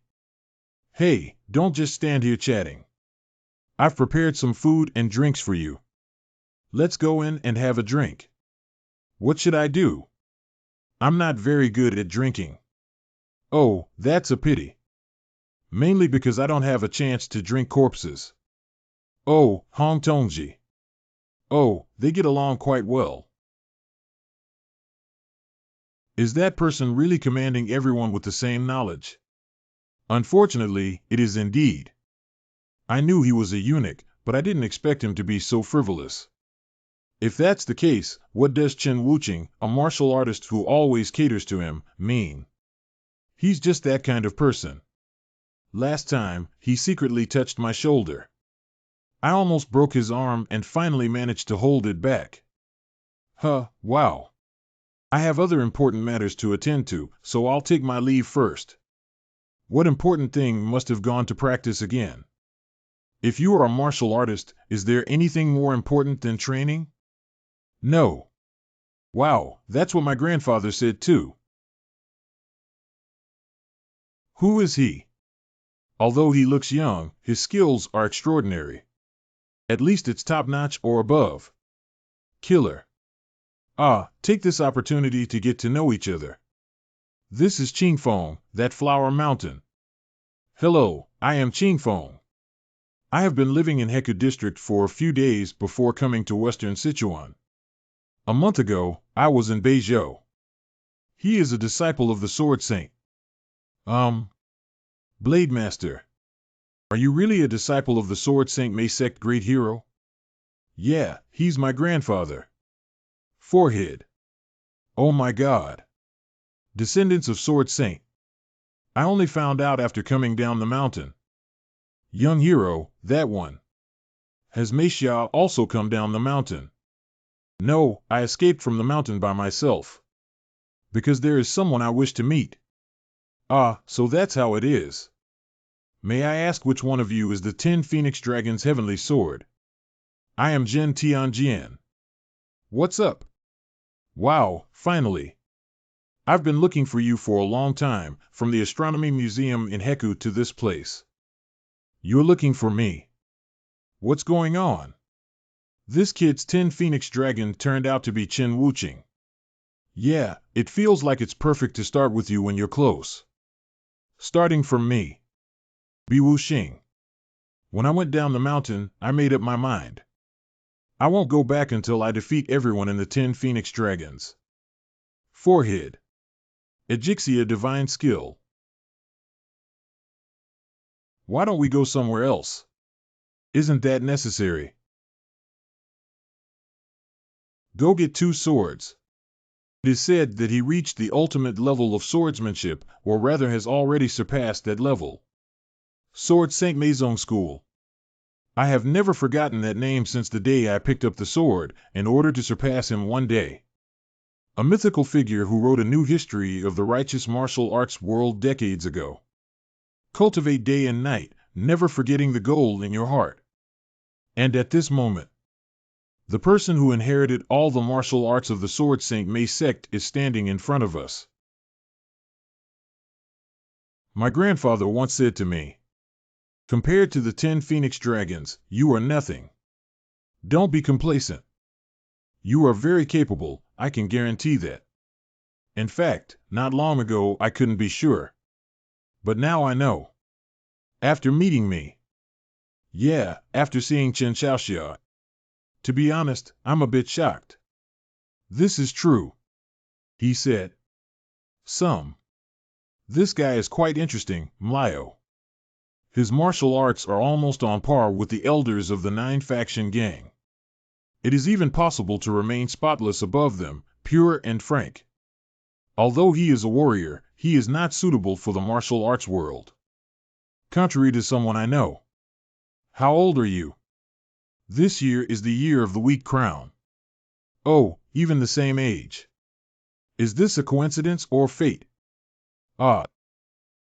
Hey, don't just stand here chatting. I've prepared some food and drinks for you. Let's go in and have a drink. What should I do? I'm not very good at drinking. Oh, that's a pity. Mainly because I don't have a chance to drink corpses. Oh, Hong Tongji. Oh, they get along quite well. Is that person really commanding everyone with the same knowledge? Unfortunately, it is indeed. I knew he was a eunuch, but I didn't expect him to be so frivolous. If that's the case, what does Chen Wuqing, a martial artist who always caters to him, mean? He's just that kind of person. Last time, he secretly touched my shoulder. I almost broke his arm and finally managed to hold it back. Wow. I have other important matters to attend to, so I'll take my leave first. What important thing must have gone to practice again? If you are a martial artist, is there anything more important than training? No. Wow, that's what my grandfather said too. Who is he? Although he looks young, his skills are extraordinary. At least it's top-notch or above. Killer. Take this opportunity to get to know each other. This is Qingfeng, that flower mountain. Hello, I am Qingfeng. I have been living in Heku District for a few days before coming to Western Sichuan. A month ago, I was in Beizhou. He is a disciple of the Sword Saint. Blade Master. Are you really a disciple of the Sword Saint Mei Sect Great Hero? Yeah, he's my grandfather. Forehead. Oh my God. Descendants of Sword Saint. I only found out after coming down the mountain. Young hero, that one. Has Mei Xia also come down the mountain? No, I escaped from the mountain by myself. Because there is someone I wish to meet. So that's how it is. May I ask which one of you is the 10 Phoenix Dragon's heavenly sword? I am Zhen Tianjian. What's up? Wow, finally. I've been looking for you for a long time, from the Astronomy Museum in Heku to this place. You're looking for me. What's going on? This kid's 10 Phoenix Dragon turned out to be Chen Wuqing. Yeah, it feels like it's perfect to start with you when you're close. Starting from me. Bi Wuxing. When I went down the mountain, I made up my mind. I won't go back until I defeat everyone in the 10 Phoenix Dragons. Forehead. Ejixia Divine Skill. Why don't we go somewhere else? Isn't that necessary? Go get 2 swords. It is said that he reached the ultimate level of swordsmanship, or rather has already surpassed that level. Sword Saint Meizong School. I have never forgotten that name since the day I picked up the sword, in order to surpass him one day. A mythical figure who wrote a new history of the righteous martial arts world decades ago. Cultivate day and night, never forgetting the goal in your heart. And at this moment, the person who inherited all the martial arts of the Sword Saint Mei sect is standing in front of us. My grandfather once said to me, compared to the 10 Phoenix Dragons, you are nothing. Don't be complacent. You are very capable, I can guarantee that. In fact, not long ago I couldn't be sure. But now I know. After meeting me. Yeah, after seeing Chen Xiaoxia. To be honest, I'm a bit shocked. This is true. He said. This guy is quite interesting, Mlio. His martial arts are almost on par with the elders of the 9-faction gang. It is even possible to remain spotless above them, pure and frank. Although he is a warrior, he is not suitable for the martial arts world. Contrary to someone I know. How old are you? This year is the year of the wheat crown. Oh, even the same age. Is this a coincidence or fate?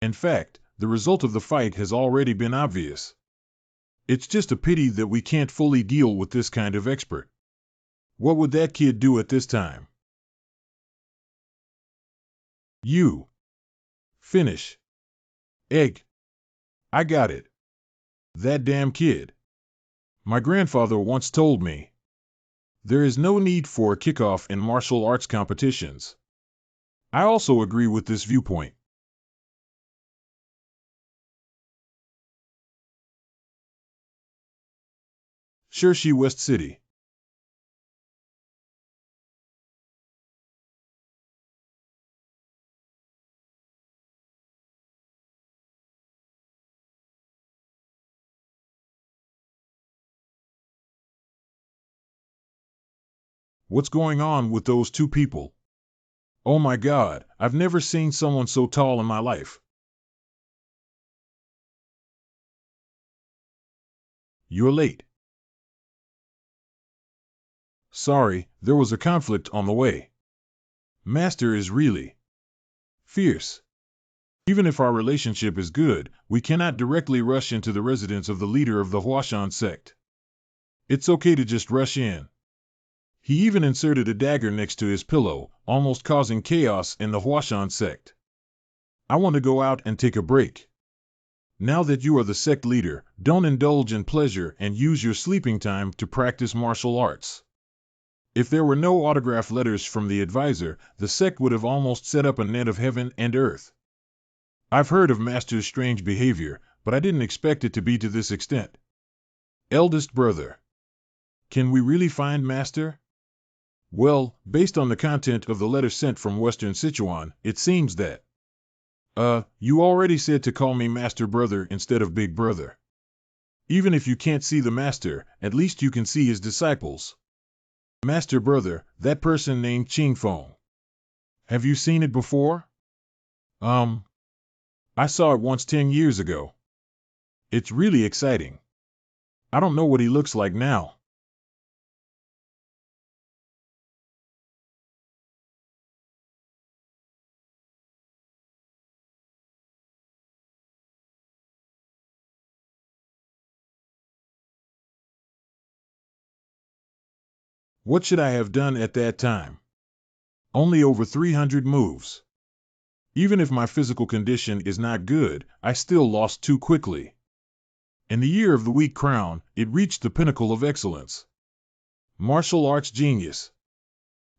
In fact, the result of the fight has already been obvious. It's just a pity that we can't fully deal with this kind of expert. What would that kid do at this time? You. Finish. Egg. I got it. That damn kid. My grandfather once told me. There is no need for a kickoff in martial arts competitions. I also agree with this viewpoint. Shershi West City. What's going on with those 2 people? Oh my God, I've never seen someone so tall in my life. you're late. Sorry, there was a conflict on the way. Master is really fierce. Even if our relationship is good, we cannot directly rush into the residence of the leader of the Huashan sect. It's okay to just rush in. He even inserted a dagger next to his pillow, almost causing chaos in the Huashan sect. I want to go out and take a break. Now that you are the sect leader, don't indulge in pleasure and use your sleeping time to practice martial arts. If there were no autograph letters from the advisor, the sect would have almost set up a net of heaven and earth. I've heard of Master's strange behavior, but I didn't expect it to be to this extent. Eldest brother. Can we really find Master? Well, based on the content of the letter sent from Western Sichuan, it seems that. You already said to call me Master Brother instead of Big Brother. Even if you can't see the Master, at least you can see his disciples. Master Brother, that person named Qing Feng. Have you seen it before? I saw it once 10 years ago. It's really exciting. I don't know what he looks like now. What should I have done at that time? Only over 300 moves. Even if my physical condition is not good, I still lost too quickly. In the year of the weak crown, it reached the pinnacle of excellence. Martial arts genius.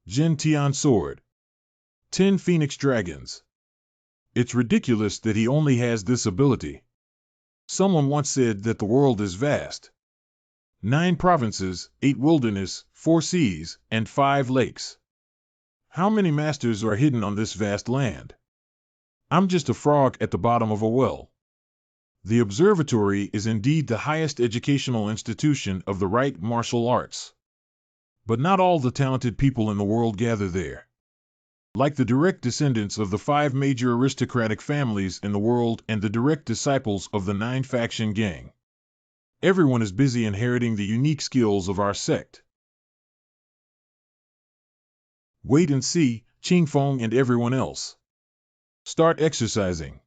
Jin Tian sword. 10 phoenix dragons. It's ridiculous that he only has this ability. Someone once said that the world is vast. 9 provinces, 8 wilderness, 4 seas, and 5 lakes. How many masters are hidden on this vast land? I'm just a frog at the bottom of a well. The observatory is indeed the highest educational institution of the right martial arts. But not all the talented people in the world gather there. Like the direct descendants of the 5 major aristocratic families in the world and the direct disciples of the 9-faction gang. Everyone is busy inheriting the unique skills of our sect. Wait and see, Qing Feng and everyone else. Start exercising.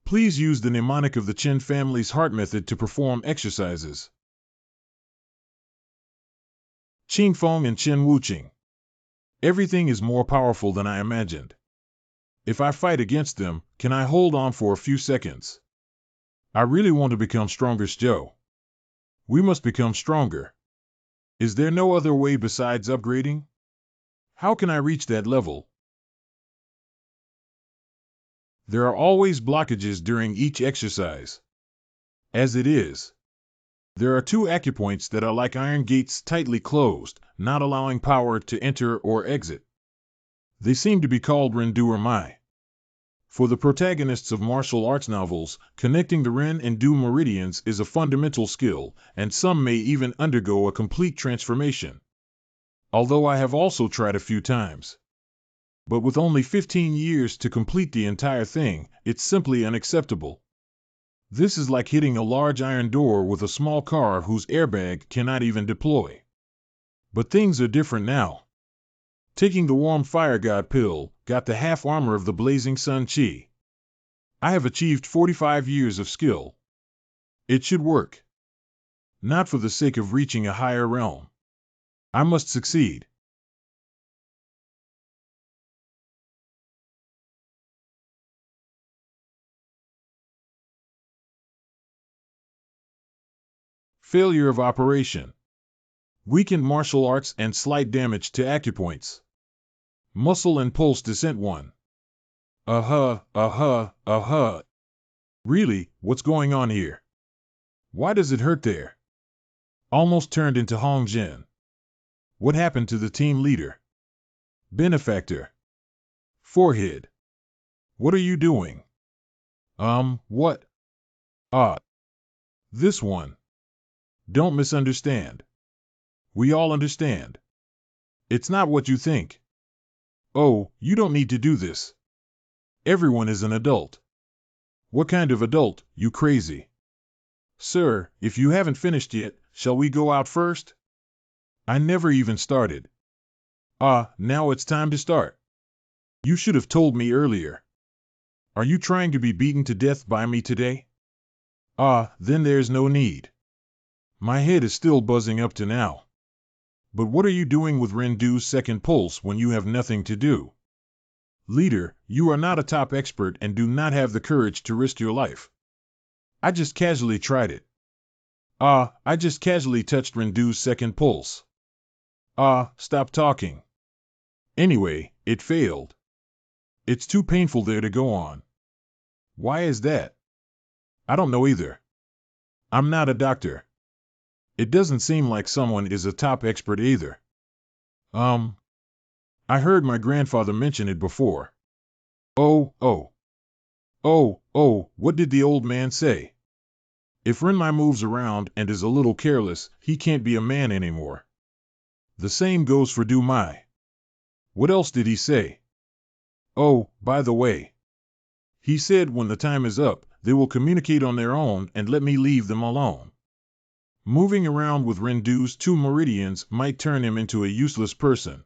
Please use the mnemonic of the Qin family's heart method to perform exercises. Qing Feng and Qin Wuqing. Everything is more powerful than I imagined. If I fight against them, can I hold on for a few seconds? I really want to become stronger, Zhou. We must become stronger. Is there no other way besides upgrading? How can I reach that level? There are always blockages during each exercise. As it is, there are 2 acupoints that are like iron gates tightly closed, not allowing power to enter or exit. They seem to be called Rendu or Mai. For the protagonists of martial arts novels, connecting the Ren and Du meridians is a fundamental skill, and some may even undergo a complete transformation. Although I have also tried a few times. But with only 15 years to complete the entire thing, it's simply unacceptable. This is like hitting a large iron door with a small car whose airbag cannot even deploy. But things are different now. Taking the warm fire god pill, got the half armor of the blazing sun chi. I have achieved 45 years of skill. It should work. Not for the sake of reaching a higher realm. I must succeed. Failure of operation. Weakened martial arts and slight damage to acupoints. Muscle and pulse descent 1. Really, what's going on here? Why does it hurt there? Almost turned into Hong Jin. What happened to the team leader? Benefactor. Forehead. What are you doing? What? This one. Don't misunderstand. We all understand. It's not what you think. Oh, you don't need to do this. Everyone is an adult. What kind of adult, you crazy? Sir, if you haven't finished yet, shall we go out first? I never even started. Now it's time to start. You should have told me earlier. Are you trying to be beaten to death by me today? Then there's no need. My head is still buzzing up to now. But what are you doing with Rendu's second pulse when you have nothing to do? Leader, you are not a top expert and do not have the courage to risk your life. I just casually tried it. I just casually touched Rendu's second pulse. Stop talking. Anyway, it failed. It's too painful there to go on. Why is that? I don't know either. I'm not a doctor. It doesn't seem like someone is a top expert either. I heard my grandfather mention it before. Oh, what did the old man say? If Renmai moves around and is a little careless, he can't be a man anymore. The same goes for Du Mai. What else did he say? Oh, by the way. He said when the time is up, they will communicate on their own and let me leave them alone. Moving around with Rendu's 2 meridians might turn him into a useless person.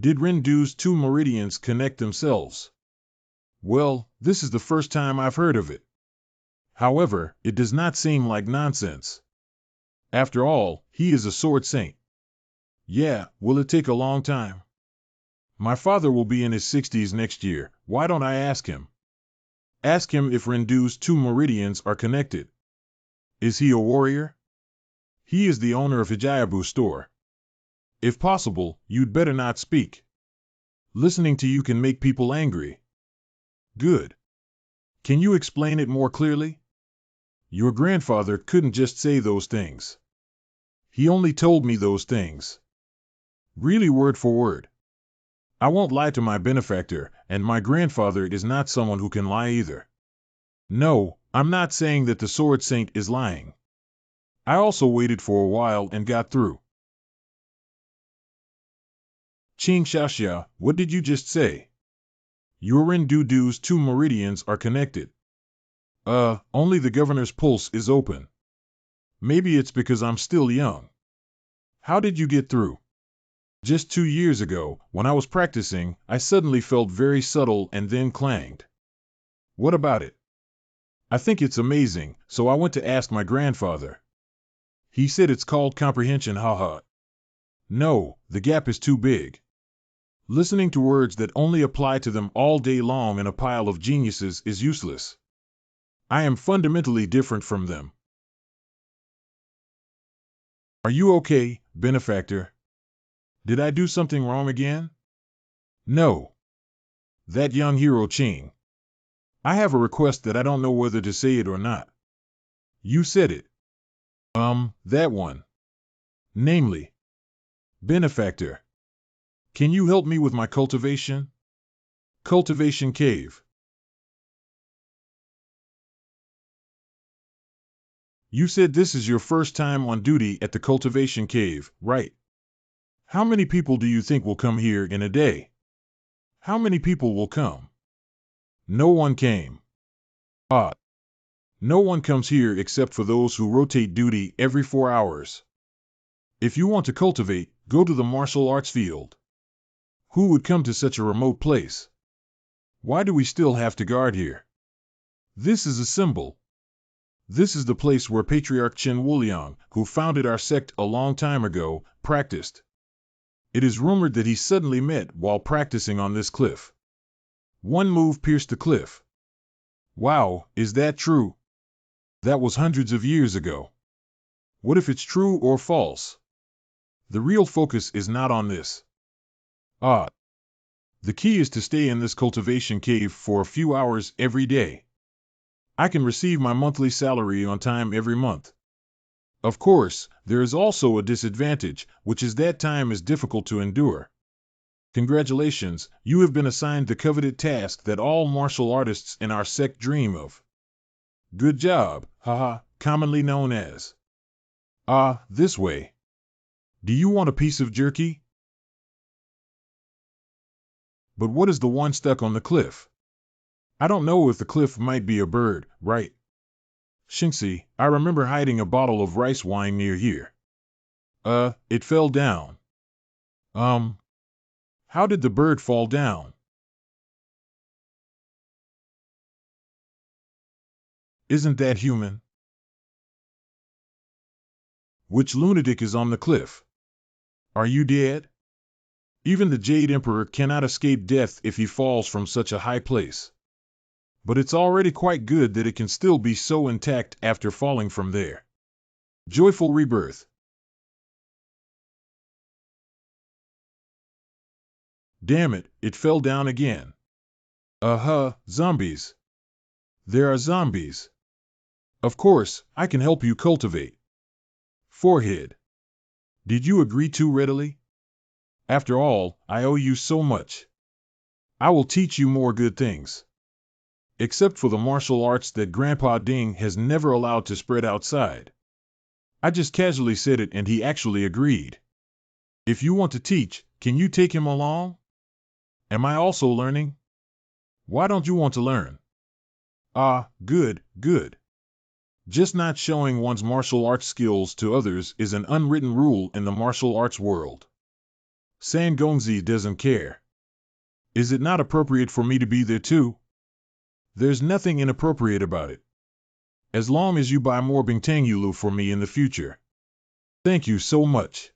Did Rendu's 2 meridians connect themselves? Well, this is the first time I've heard of it. However, it does not seem like nonsense. After all, he is a sword saint. Yeah, will it take a long time? My father will be in his 60s next year. Why don't I ask him? Ask him if Rendu's 2 meridians are connected. Is he a warrior? He is the owner of Hijayabu store. If possible, you'd better not speak. Listening to you can make people angry. Good. Can you explain it more clearly? Your grandfather couldn't just say those things. He only told me those things. Really word for word. I won't lie to my benefactor, and my grandfather is not someone who can lie either. No, I'm not saying that the sword saint is lying. I also waited for a while and got through. Qing Xiaxia, what did you just say? Your Rendu's 2 meridians are connected. Only the governor's pulse is open. Maybe it's because I'm still young. How did you get through? Just 2 years ago, when I was practicing, I suddenly felt very subtle and then clanged. What about it? I think it's amazing, so I went to ask my grandfather. He said it's called comprehension, haha. No, the gap is too big. Listening to words that only apply to them all day long in a pile of geniuses is useless. I am fundamentally different from them. Are you okay, benefactor? Did I do something wrong again? No. That young hero Qing. I have a request that I don't know whether to say it or not. You said it. That one. Namely. Benefactor. Can you help me with my cultivation? Cultivation cave. You said this is your first time on duty at the cultivation cave, right? How many people do you think will come here in a day? How many people will come? No one came. No one comes here except for those who rotate duty every 4 hours. If you want to cultivate, go to the martial arts field. Who would come to such a remote place? Why do we still have to guard here? This is a symbol. This is the place where Patriarch Chen Wuliang, who founded our sect a long time ago, practiced. It is rumored that he suddenly met while practicing on this cliff. One move pierced the cliff. Wow, is that true? That was hundreds of years ago. What if it's true or false? The real focus is not on this. The key is to stay in this cultivation cave for a few hours every day. I can receive my monthly salary on time every month. Of course, there is also a disadvantage, which is that time is difficult to endure. Congratulations, you have been assigned the coveted task that all martial artists in our sect dream of. Good job, haha, commonly known as. This way. Do you want a piece of jerky? But what is the one stuck on the cliff? I don't know if the cliff might be a bird, right? Shinxie, I remember hiding a bottle of rice wine near here. It fell down. How did the bird fall down? Isn't that human? Which lunatic is on the cliff? Are you dead? Even the Jade Emperor cannot escape death if he falls from such a high place. But it's already quite good that it can still be so intact after falling from there. Joyful rebirth. Damn it, it fell down again. Zombies. There are zombies. Of course, I can help you cultivate. Forehead. Did you agree too readily? After all, I owe you so much. I will teach you more good things. Except for the martial arts that Grandpa Ding has never allowed to spread outside. I just casually said it and he actually agreed. If you want to teach, can you take him along? Am I also learning? Why don't you want to learn? Good. Just not showing one's martial arts skills to others is an unwritten rule in the martial arts world. Sangongzi doesn't care. Is it not appropriate for me to be there too? There's nothing inappropriate about it. As long as you buy more Bingtangyulu for me in the future. Thank you so much.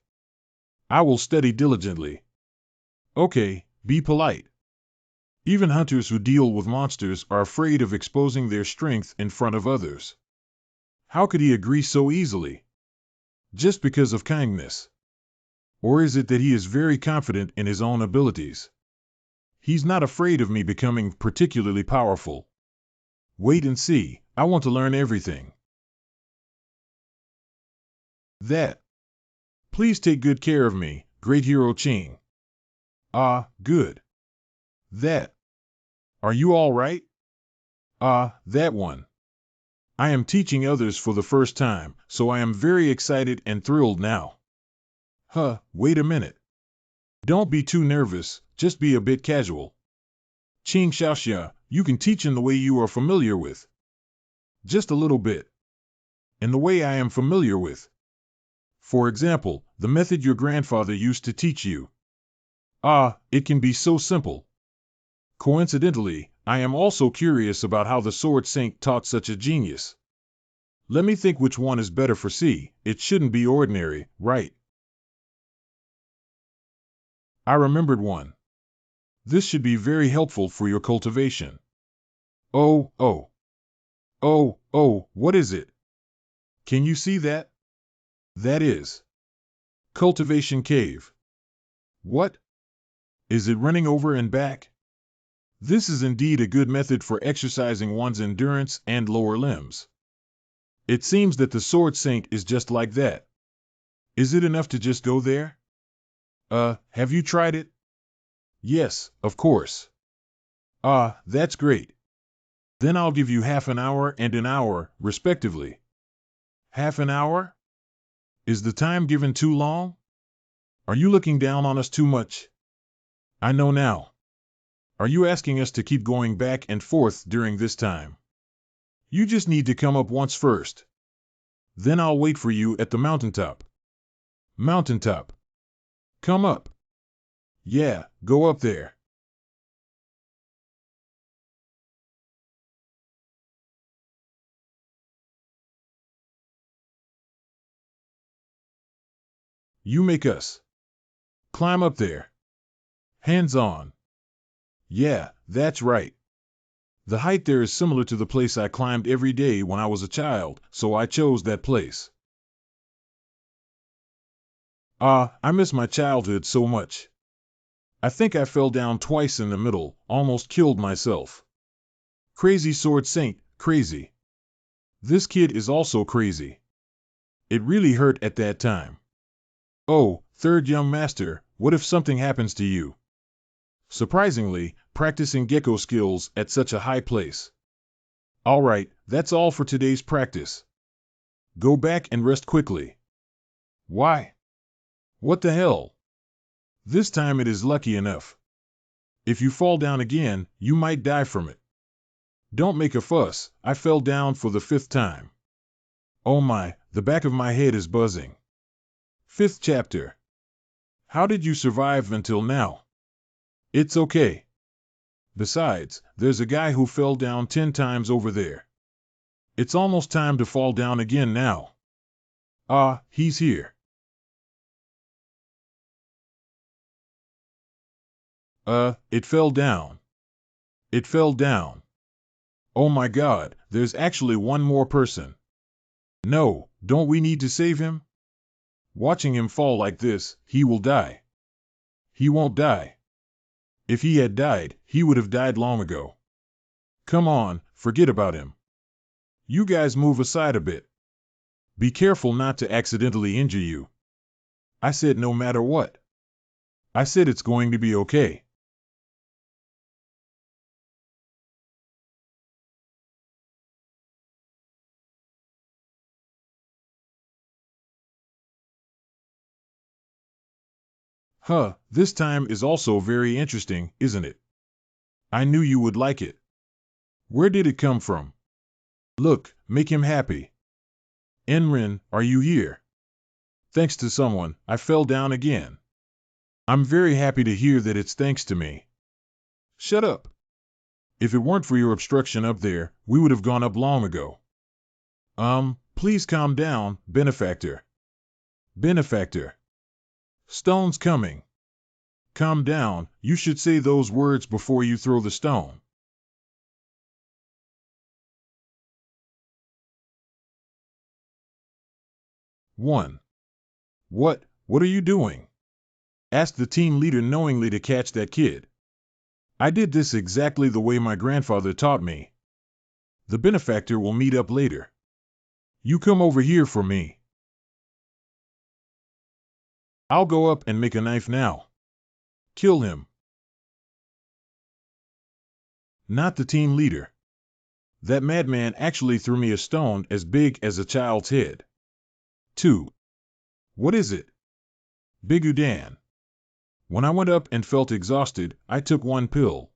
I will study diligently. Okay, be polite. Even hunters who deal with monsters are afraid of exposing their strength in front of others. How could he agree so easily? Just because of kindness. Or is it that he is very confident in his own abilities? He's not afraid of me becoming particularly powerful. Wait and see, I want to learn everything. That. Please take good care of me, great hero Ching. Good. That. Are you all right? That one. I am teaching others for the first time, so I am very excited and thrilled now. Wait a minute. Don't be too nervous, just be a bit casual. Qing Xiaoxia, you can teach in the way you are familiar with. Just a little bit. In the way I am familiar with. For example, the method your grandfather used to teach you. It can be so simple. Coincidentally, I am also curious about how the Sword Saint taught such a genius. Let me think which one is better for C. It shouldn't be ordinary, right? I remembered one. This should be very helpful for your cultivation. Oh, what is it? Can you see that? That is Cultivation Cave. What? Is it running over and back? This is indeed a good method for exercising one's endurance and lower limbs. It seems that the Sword Saint is just like that. Is it enough to just go there? Have you tried it? Yes, of course. That's great. Then I'll give you half an hour and an hour, respectively. Half an hour? Is the time given too long? Are you looking down on us too much? I know now. Are you asking us to keep going back and forth during this time? You just need to come up once first. Then I'll wait for you at the mountaintop. Mountaintop. Come up. Yeah, go up there. You make us. Climb up there. Hands on. Yeah, that's right. The height there is similar to the place I climbed every day when I was a child, so I chose that place. I miss my childhood so much. I think I fell down twice in the middle, almost killed myself. Crazy Sword Saint, crazy. This kid is also crazy. It really hurt at that time. Oh, third young master, what if something happens to you? Surprisingly, practicing gecko skills at such a high place. All right, that's all for today's practice. Go back and rest quickly. Why? What the hell? This time it is lucky enough. If you fall down again, you might die from it. Don't make a fuss, I fell down for the 5th time. Oh my, the back of my head is buzzing. 5th chapter. How did you survive until now? It's okay. Besides, there's a guy who fell down 10 times over there. It's almost time to fall down again now. Ah, he's here. It fell down. It fell down. Oh my God, there's actually one more person. No, don't we need to save him? Watching him fall like this, he will die. He won't die. If he had died, he would have died long ago. Come on, forget about him. You guys move aside a bit. Be careful not to accidentally injure you. I said no matter what. I said it's going to be okay. Huh, this time is also very interesting, isn't it? I knew you would like it. Where did it come from? Look, make him happy. Enrin, are you here? Thanks to someone, I fell down again. I'm very happy to hear that it's thanks to me. Shut up. If it weren't for your obstruction up there, we would have gone up long ago. Please calm down, benefactor. Benefactor. Stone's coming. Calm down, you should say those words before you throw the stone. One. What are you doing? Asked the team leader knowingly to catch that kid. I did this exactly the way my grandfather taught me. The benefactor will meet up later. You come over here for me. I'll go up and make a knife now. Kill him. Not the team leader. That madman actually threw me a stone as big as a child's head. 2. What is it? Bigudan. When I went up and felt exhausted, I took one pill.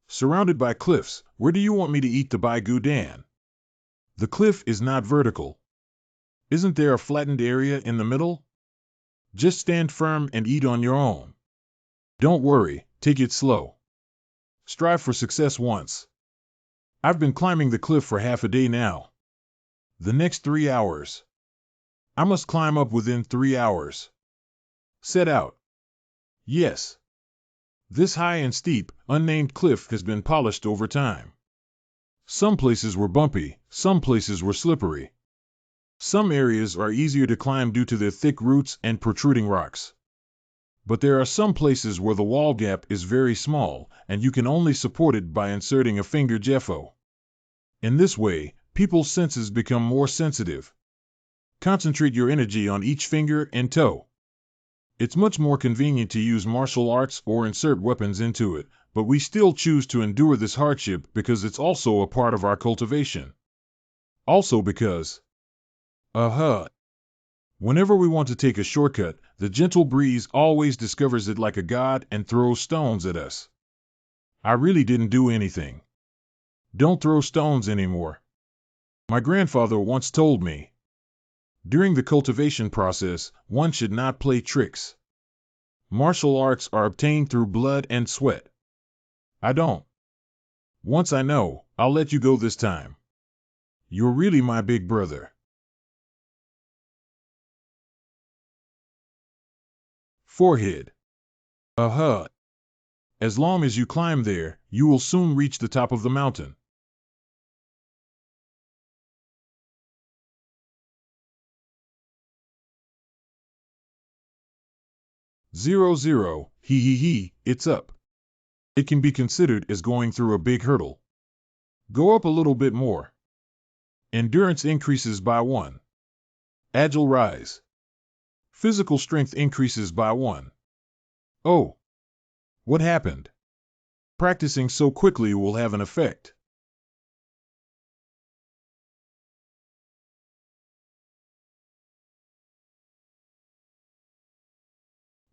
Surrounded by cliffs, where do you want me to eat the Bigudan? The cliff is not vertical. Isn't there a flattened area in the middle? Just stand firm and eat on your own. Don't worry, take it slow. Strive for success once. I've been climbing the cliff for half a day now. The next 3 hours. I must climb up within 3 hours. Set out. Yes. This high and steep, unnamed cliff has been polished over time. Some places were bumpy, some places were slippery. Some areas are easier to climb due to their thick roots and protruding rocks. But there are some places where the wall gap is very small, and you can only support it by inserting a finger jeffo. In this way, people's senses become more sensitive. Concentrate your energy on each finger and toe. It's much more convenient to use martial arts or insert weapons into it, but we still choose to endure this hardship because it's also a part of our cultivation. Also because, whenever we want to take a shortcut, the gentle breeze always discovers it like a god and throws stones at us. I really didn't do anything. Don't throw stones anymore. My grandfather once told me, during the cultivation process, one should not play tricks. Martial arts are obtained through blood and sweat. I don't. Once I know, I'll let you go this time. You're really my big brother. Forehead. As long as you climb there, you will soon reach the top of the mountain. Zero, it's up. It can be considered as going through a big hurdle. Go up a little bit more. Endurance increases by 1. Agile rise. Physical strength increases by 1. Oh. What happened? Practicing so quickly will have an effect.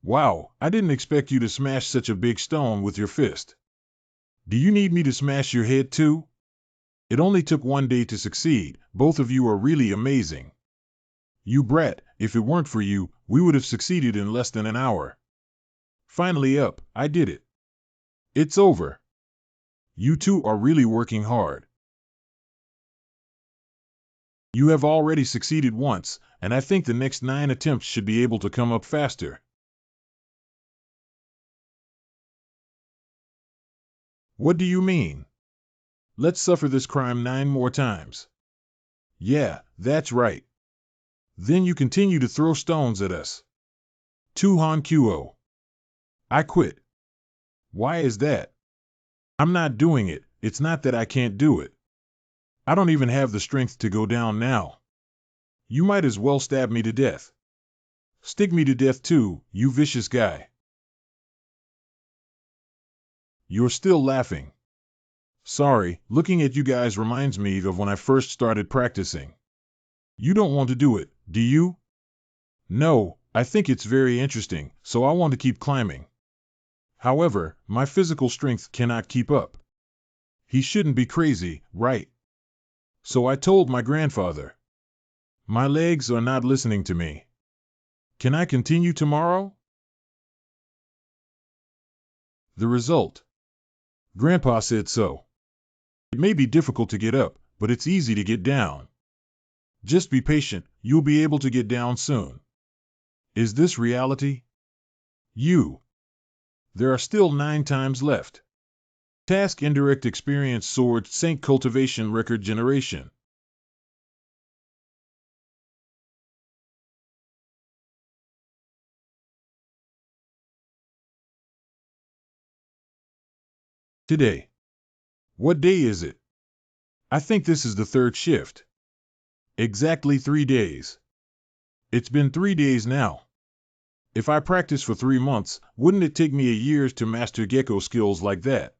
Wow, I didn't expect you to smash such a big stone with your fist. Do you need me to smash your head too? It only took 1 day to succeed. Both of you are really amazing. You brat, if it weren't for you, we would have succeeded in less than an hour. Finally up, I did it. It's over. You two are really working hard. You have already succeeded once, and I think the next 9 attempts should be able to come up faster. What do you mean? Let's suffer this crime 9 more times. Yeah, that's right. Then you continue to throw stones at us. Tuhan Qo. I quit. Why is that? I'm not doing it. It's not that I can't do it. I don't even have the strength to go down now. You might as well stab me to death. Stick me to death too, you vicious guy. You're still laughing. Sorry, looking at you guys reminds me of when I first started practicing. You don't want to do it, do you? No, I think it's very interesting, so I want to keep climbing. However, my physical strength cannot keep up. He shouldn't be crazy, right? So I told my grandfather. My legs are not listening to me. Can I continue tomorrow? The result. Grandpa said so. It may be difficult to get up, but it's easy to get down. Just be patient, you'll be able to get down soon. Is this reality? There are still 9 times left. Task Indirect Experience Sword Saint Cultivation Record Generation. Today. What day is it? I think this is the 3rd shift. Exactly 3 days. It's been 3 days now. If I practice for 3 months, wouldn't it take me a year to master gecko skills like that?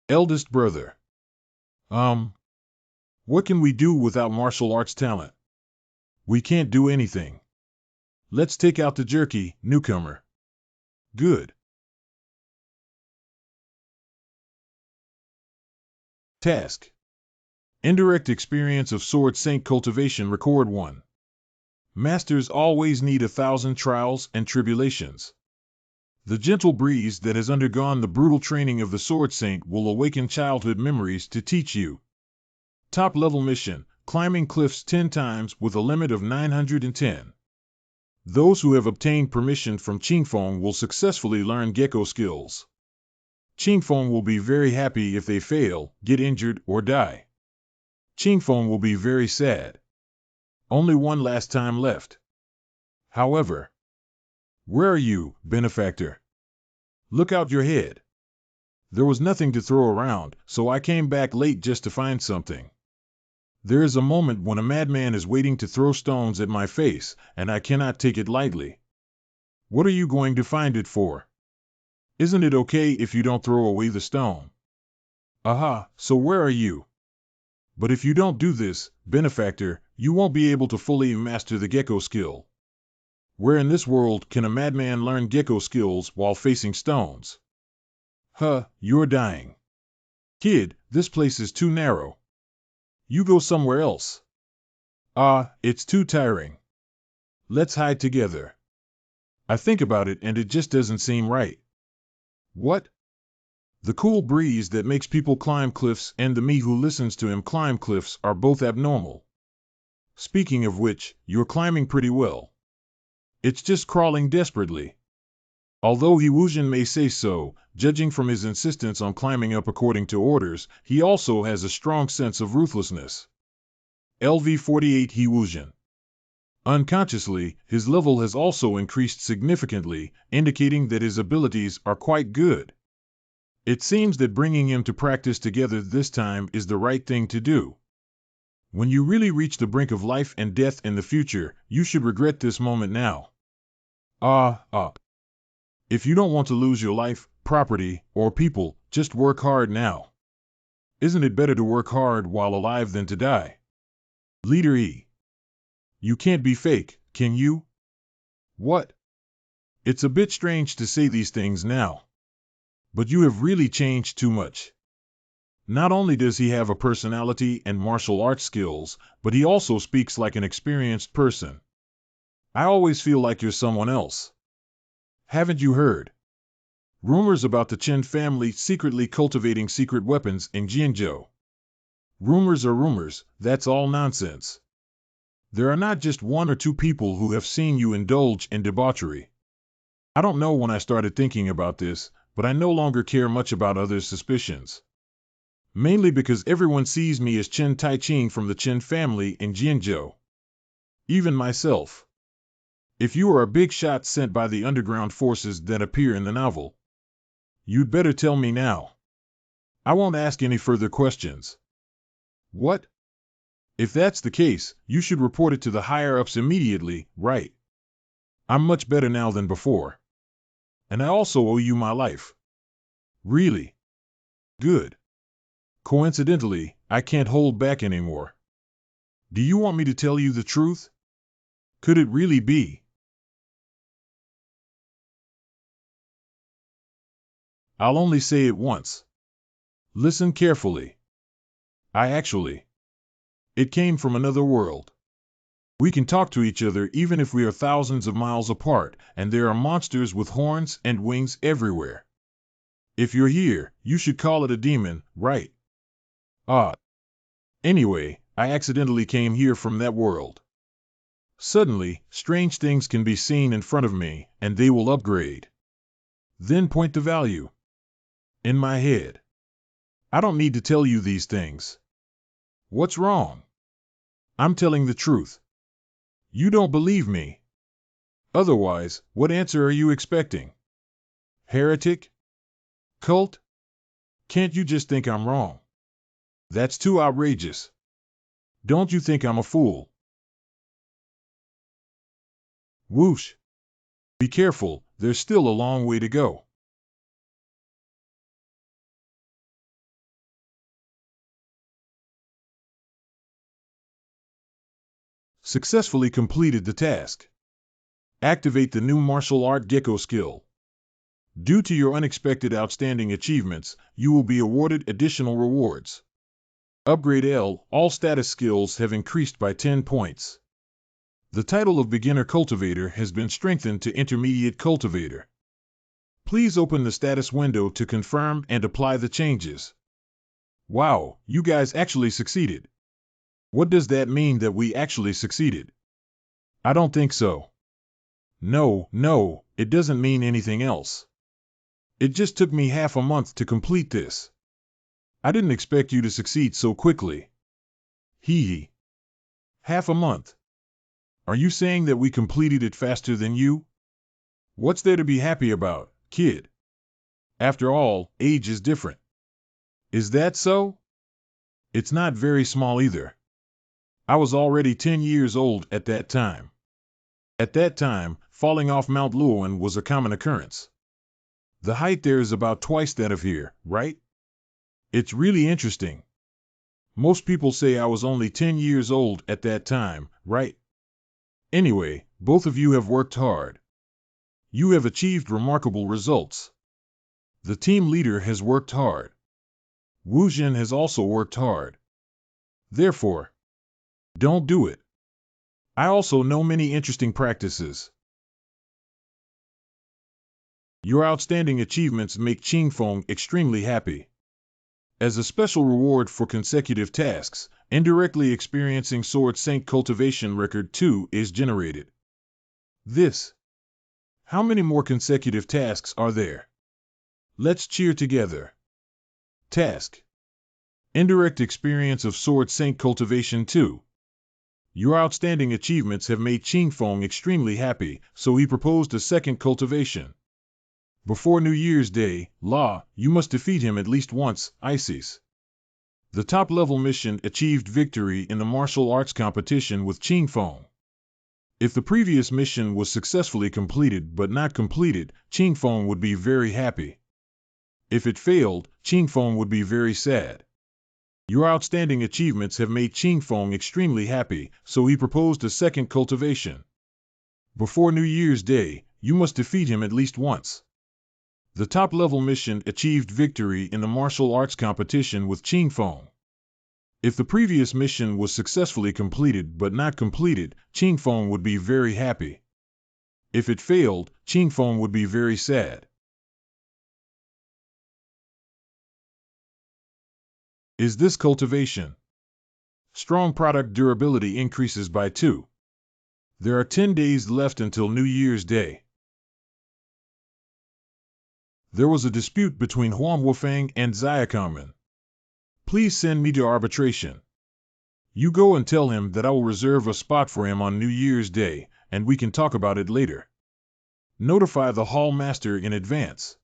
Eldest brother. What can we do without martial arts talent? We can't do anything. Let's take out the jerky, newcomer. Good. Task. Indirect Experience of Sword Saint Cultivation Record 1. Masters always need 1,000 trials and tribulations. The gentle breeze that has undergone the brutal training of the Sword Saint will awaken childhood memories to teach you. Top level mission, climbing cliffs 10 times with a limit of 910. Those who have obtained permission from Qingfeng will successfully learn gecko skills. Qingfeng will be very happy if they fail, get injured, or die. Qingfeng will be very sad. Only one last time left. However, where are you, benefactor? Look out your head. There was nothing to throw around, so I came back late just to find something. There is a moment when a madman is waiting to throw stones at my face, and I cannot take it lightly. What are you going to find it for? Isn't it okay if you don't throw away the stone? Aha, so where are you? But if you don't do this, benefactor, you won't be able to fully master the gecko skill. Where in this world can a madman learn gecko skills while facing stones? You're dying. Kid, this place is too narrow. You go somewhere else. It's too tiring. Let's hide together. I think about it and it just doesn't seem right. What? The cool breeze that makes people climb cliffs and the me who listens to him climb cliffs are both abnormal. Speaking of which, you're climbing pretty well. It's just crawling desperately. Although He Wuzhen may say so, judging from his insistence on climbing up according to orders, he also has a strong sense of ruthlessness. LV48 He Wuzhen. Unconsciously, his level has also increased significantly, indicating that his abilities are quite good. It seems that bringing him to practice together this time is the right thing to do. When you really reach the brink of life and death in the future, you should regret this moment now. If you don't want to lose your life, property, or people, just work hard now. Isn't it better to work hard while alive than to die? Leader E. You can't be fake, can you? What? It's a bit strange to say these things now. But you have really changed too much. Not only does he have a personality and martial arts skills, but he also speaks like an experienced person. I always feel like you're someone else. Haven't you heard? Rumors about the Chen family secretly cultivating secret weapons in Jinzhou. Rumors are rumors, that's all nonsense. There are not just one or two people who have seen you indulge in debauchery. I don't know when I started thinking about this, but I no longer care much about others' suspicions. Mainly because everyone sees me as Chen Taiqing from the Chen family in Jinzhou. Even myself. If you are a big shot sent by the underground forces that appear in the novel, you'd better tell me now. I won't ask any further questions. What? If that's the case, you should report it to the higher-ups immediately, right? I'm much better now than before. And I also owe you my life. Really? Good. Coincidentally, I can't hold back anymore. Do you want me to tell you the truth? Could it really be? I'll only say it once. Listen carefully. It came from another world. We can talk to each other even if we are thousands of miles apart, and there are monsters with horns and wings everywhere. If you're here, you should call it a demon, right? Anyway, I accidentally came here from that world. Suddenly, strange things can be seen in front of me, and they will upgrade. Then point the value. In my head. I don't need to tell you these things. What's wrong? I'm telling the truth. You don't believe me. Otherwise, what answer are you expecting? Heretic? Cult? Can't you just think I'm wrong? That's too outrageous. Don't you think I'm a fool? Whoosh. Be careful, there's still a long way to go. Successfully completed the task. Activate the new martial art Gecko skill. Due to your unexpected outstanding achievements, you will be awarded additional rewards. Upgrade L, all status skills have increased by 10 points. The title of Beginner Cultivator has been strengthened to Intermediate Cultivator. Please open the status window to confirm and apply the changes. Wow, you guys actually succeeded. What does that mean that we actually succeeded? I don't think so. No, it doesn't mean anything else. It just took me half a month to complete this. I didn't expect you to succeed so quickly. Hee hee. Half a month. Are you saying that we completed it faster than you? What's there to be happy about, kid? After all, age is different. Is that so? It's not very small either. I was already 10 years old at that time. At that time, falling off Mount Luohan was a common occurrence. The height there is about twice that of here, right? It's really interesting. Most people say I was only 10 years old at that time, right? Anyway, both of you have worked hard. You have achieved remarkable results. The team leader has worked hard. Wu Jin has also worked hard. Therefore, don't do it. I also know many interesting practices. Your outstanding achievements make Qing Feng extremely happy. As a special reward for consecutive tasks, indirectly experiencing Sword Saint Cultivation Record 2 is generated. How many more consecutive tasks are there? Let's cheer together. Task. Indirect experience of Sword Saint Cultivation 2. Your outstanding achievements have made Qing Feng extremely happy, so he proposed a second cultivation. Before New Year's Day, you must defeat him at least once, Isis. The top-level mission achieved victory in the martial arts competition with Qing Feng. If the previous mission was successfully completed but not completed, Qing Feng would be very happy. If it failed, Qing Feng would be very sad. Your outstanding achievements have made Qing Feng extremely happy, so he proposed a second cultivation. Before New Year's Day, you must defeat him at least once. The top-level mission achieved victory in the martial arts competition with Qingfeng. If the previous mission was successfully completed but not completed, Qingfeng would be very happy. If it failed, Qingfeng would be very sad. Is this cultivation? Strong product durability increases by 2. There are 10 days left until New Year's Day. There was a dispute between Huang Wufang and Xiaocarmen. Please send me to arbitration. You go and tell him that I will reserve a spot for him on New Year's Day, and we can talk about it later. Notify the hall master in advance.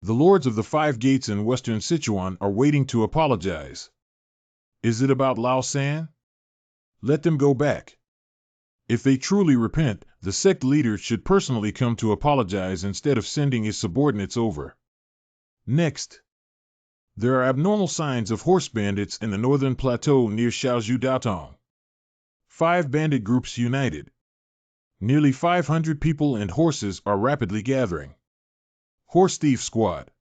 The lords of the 5 gates in western Sichuan are waiting to apologize. Is it about Lao San? Let them go back. If they truly repent, the sect leader should personally come to apologize instead of sending his subordinates over. Next. There are abnormal signs of horse bandits in the northern plateau near Shaozhou Daotong. 5 bandit groups united. Nearly 500 people and horses are rapidly gathering. Horse Thief Squad.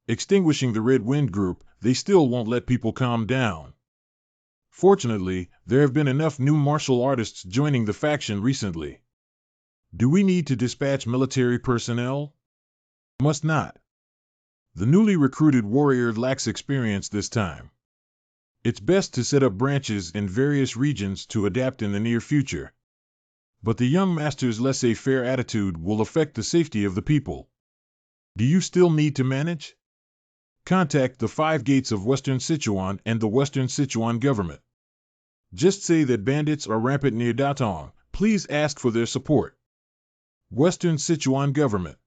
Extinguishing the Red Wind group, they still won't let people calm down. Fortunately, there have been enough new martial artists joining the faction recently. Do we need to dispatch military personnel? Must not. The newly recruited warrior lacks experience this time. It's best to set up branches in various regions to adapt in the near future. But the young master's laissez-faire attitude will affect the safety of the people. Do you still need to manage? Contact the 5 gates of Western Sichuan and the Western Sichuan government. Just say that bandits are rampant near Daotong. Please ask for their support. Western Sichuan government.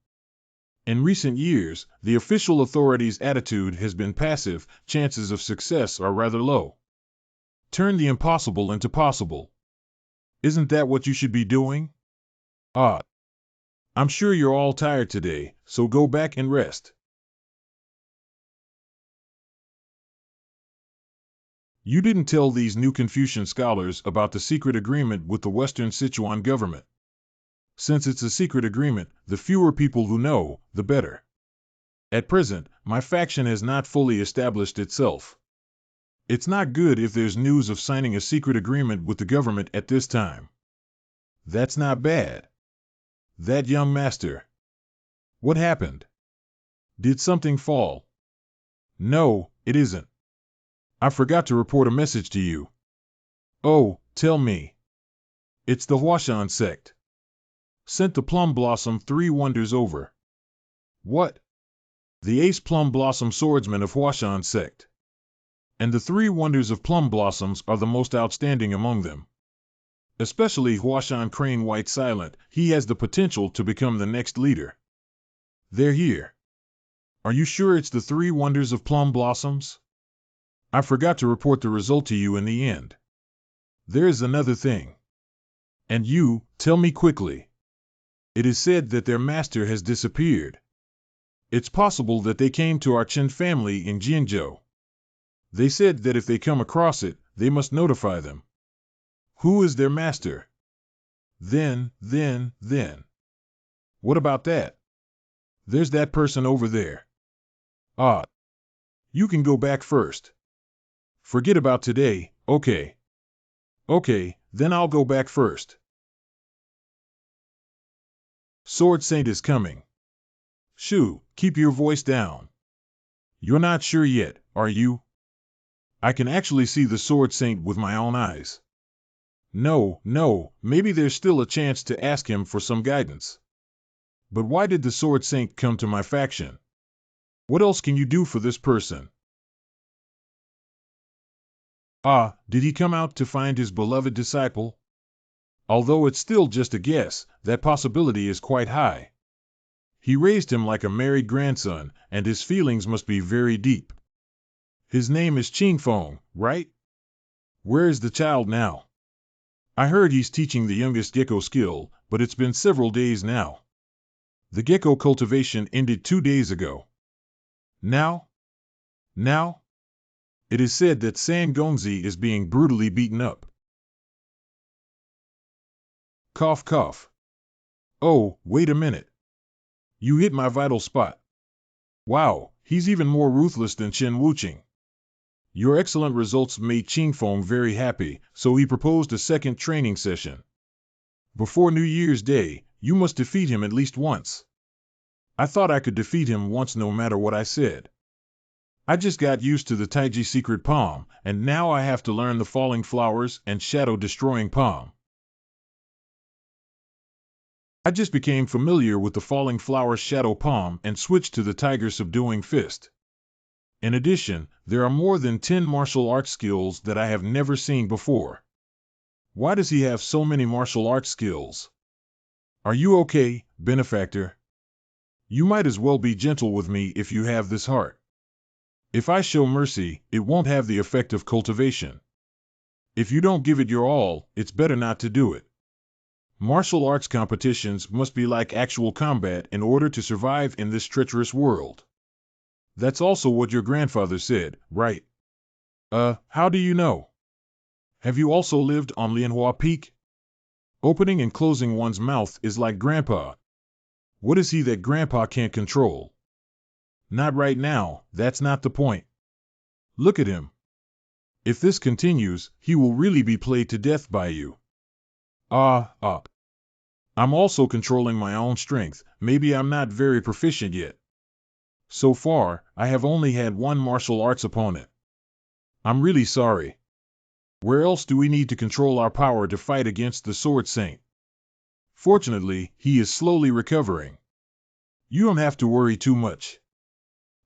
In recent years, the official authorities' attitude has been passive. Chances of success are rather low. Turn the impossible into possible. Isn't that what you should be doing? I'm sure you're all tired today, so go back and rest. You didn't tell these new Confucian scholars about the secret agreement with the Western Sichuan government. Since it's a secret agreement, the fewer people who know, the better. At present, my faction has not fully established itself. It's not good if there's news of signing a secret agreement with the government at this time. That's not bad. That young master. What happened? Did something fall? No, it isn't. I forgot to report a message to you. Oh, tell me. It's the Huashan sect. Sent the Plum Blossom 3 wonders over. What? The Ace Plum Blossom swordsman of Huashan sect. And the 3 wonders of Plum Blossoms are the most outstanding among them. Especially Huashan Crane White Silent, he has the potential to become the next leader. They're here. Are you sure it's the 3 wonders of Plum Blossoms? I forgot to report the result to you in the end. There is another thing. And you, tell me quickly. It is said that their master has disappeared. It's possible that they came to our Chen family in Jianzhou. They said that if they come across it, they must notify them. Who is their master? Then. What about that? There's that person over there. You can go back first. Forget about today, okay. Okay, then I'll go back first. Sword Saint is coming. Shoo, keep your voice down. You're not sure yet, are you? I can actually see the Sword Saint with my own eyes. No, maybe there's still a chance to ask him for some guidance. But why did the Sword Saint come to my faction? What else can you do for this person? Did he come out to find his beloved disciple? Although it's still just a guess, that possibility is quite high. He raised him like a married grandson, and his feelings must be very deep. His name is Qingfeng, right? Where is the child now? I heard he's teaching the youngest gecko skill, but it's been several days now. The gecko cultivation ended 2 days ago. Now? It is said that San Gongzi is being brutally beaten up. Cough, cough. Oh, wait a minute. You hit my vital spot. Wow, he's even more ruthless than Chen Wuqing. Your excellent results made Qingfeng very happy, so he proposed a second training session. Before New Year's Day, you must defeat him at least once. I thought I could defeat him once no matter what I said. I just got used to the Taiji secret palm, and now I have to learn the falling flowers and shadow-destroying palm. I just became familiar with the falling flower shadow palm and switched to the tiger subduing fist. In addition, there are more than 10 martial arts skills that I have never seen before. Why does he have so many martial arts skills? Are you okay, benefactor? You might as well be gentle with me if you have this heart. If I show mercy, it won't have the effect of cultivation. If you don't give it your all, it's better not to do it. Martial arts competitions must be like actual combat in order to survive in this treacherous world. That's also what your grandfather said, right? How do you know? Have you also lived on Lianhua Peak? Opening and closing one's mouth is like Grandpa. What is he that Grandpa can't control? Not right now, that's not the point. Look at him. If this continues, he will really be played to death by you. I'm also controlling my own strength. Maybe I'm not very proficient yet. So far, I have only had one martial arts opponent. I'm really sorry. Where else do we need to control our power to fight against the Sword Saint? Fortunately, he is slowly recovering. You don't have to worry too much.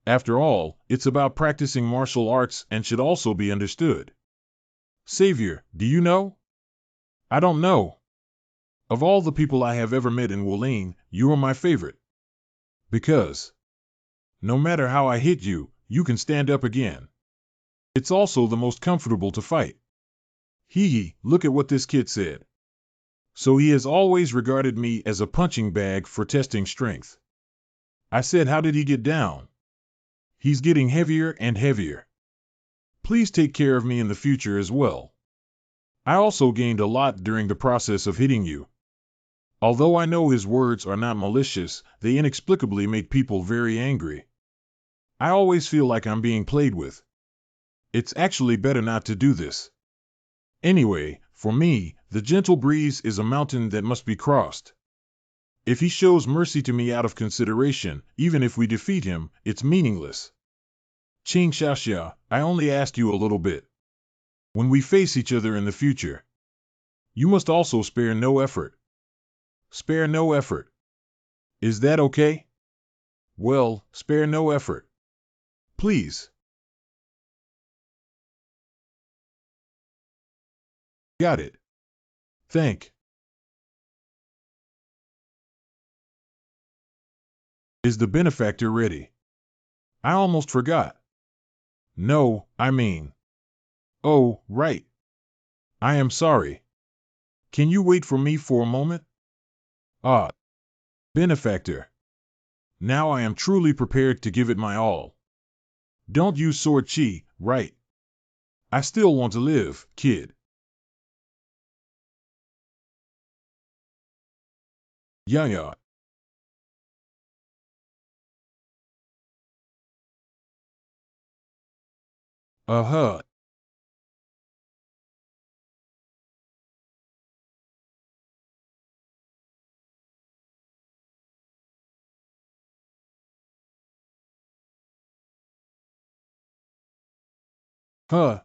After all, it's about practicing martial arts and should also be understood. Savior, do you know? I don't know. Of all the people I have ever met in Wulin, you are my favorite. Because no matter how I hit you, you can stand up again. It's also the most comfortable to fight. Hee, look at what this kid said. So he has always regarded me as a punching bag for testing strength. I said, how did he get down? He's getting heavier and heavier. Please take care of me in the future as well. I also gained a lot during the process of hitting you. Although I know his words are not malicious, they inexplicably make people very angry. I always feel like I'm being played with. It's actually better not to do this. Anyway, for me, the gentle breeze is a mountain that must be crossed. If he shows mercy to me out of consideration, even if we defeat him, it's meaningless. Qing Xiaoxia, I only asked you a little bit. When we face each other in the future, you must also spare no effort. Spare no effort. Is that okay? Well, spare no effort. Please. Got it. Thank. Is the benefactor ready? I almost forgot. No, I mean. Oh, right. I am sorry. Can you wait for me for a moment? Benefactor. Now I am truly prepared to give it my all. Don't use sword chi, right? I still want to live, kid. Yeah. Uh-huh.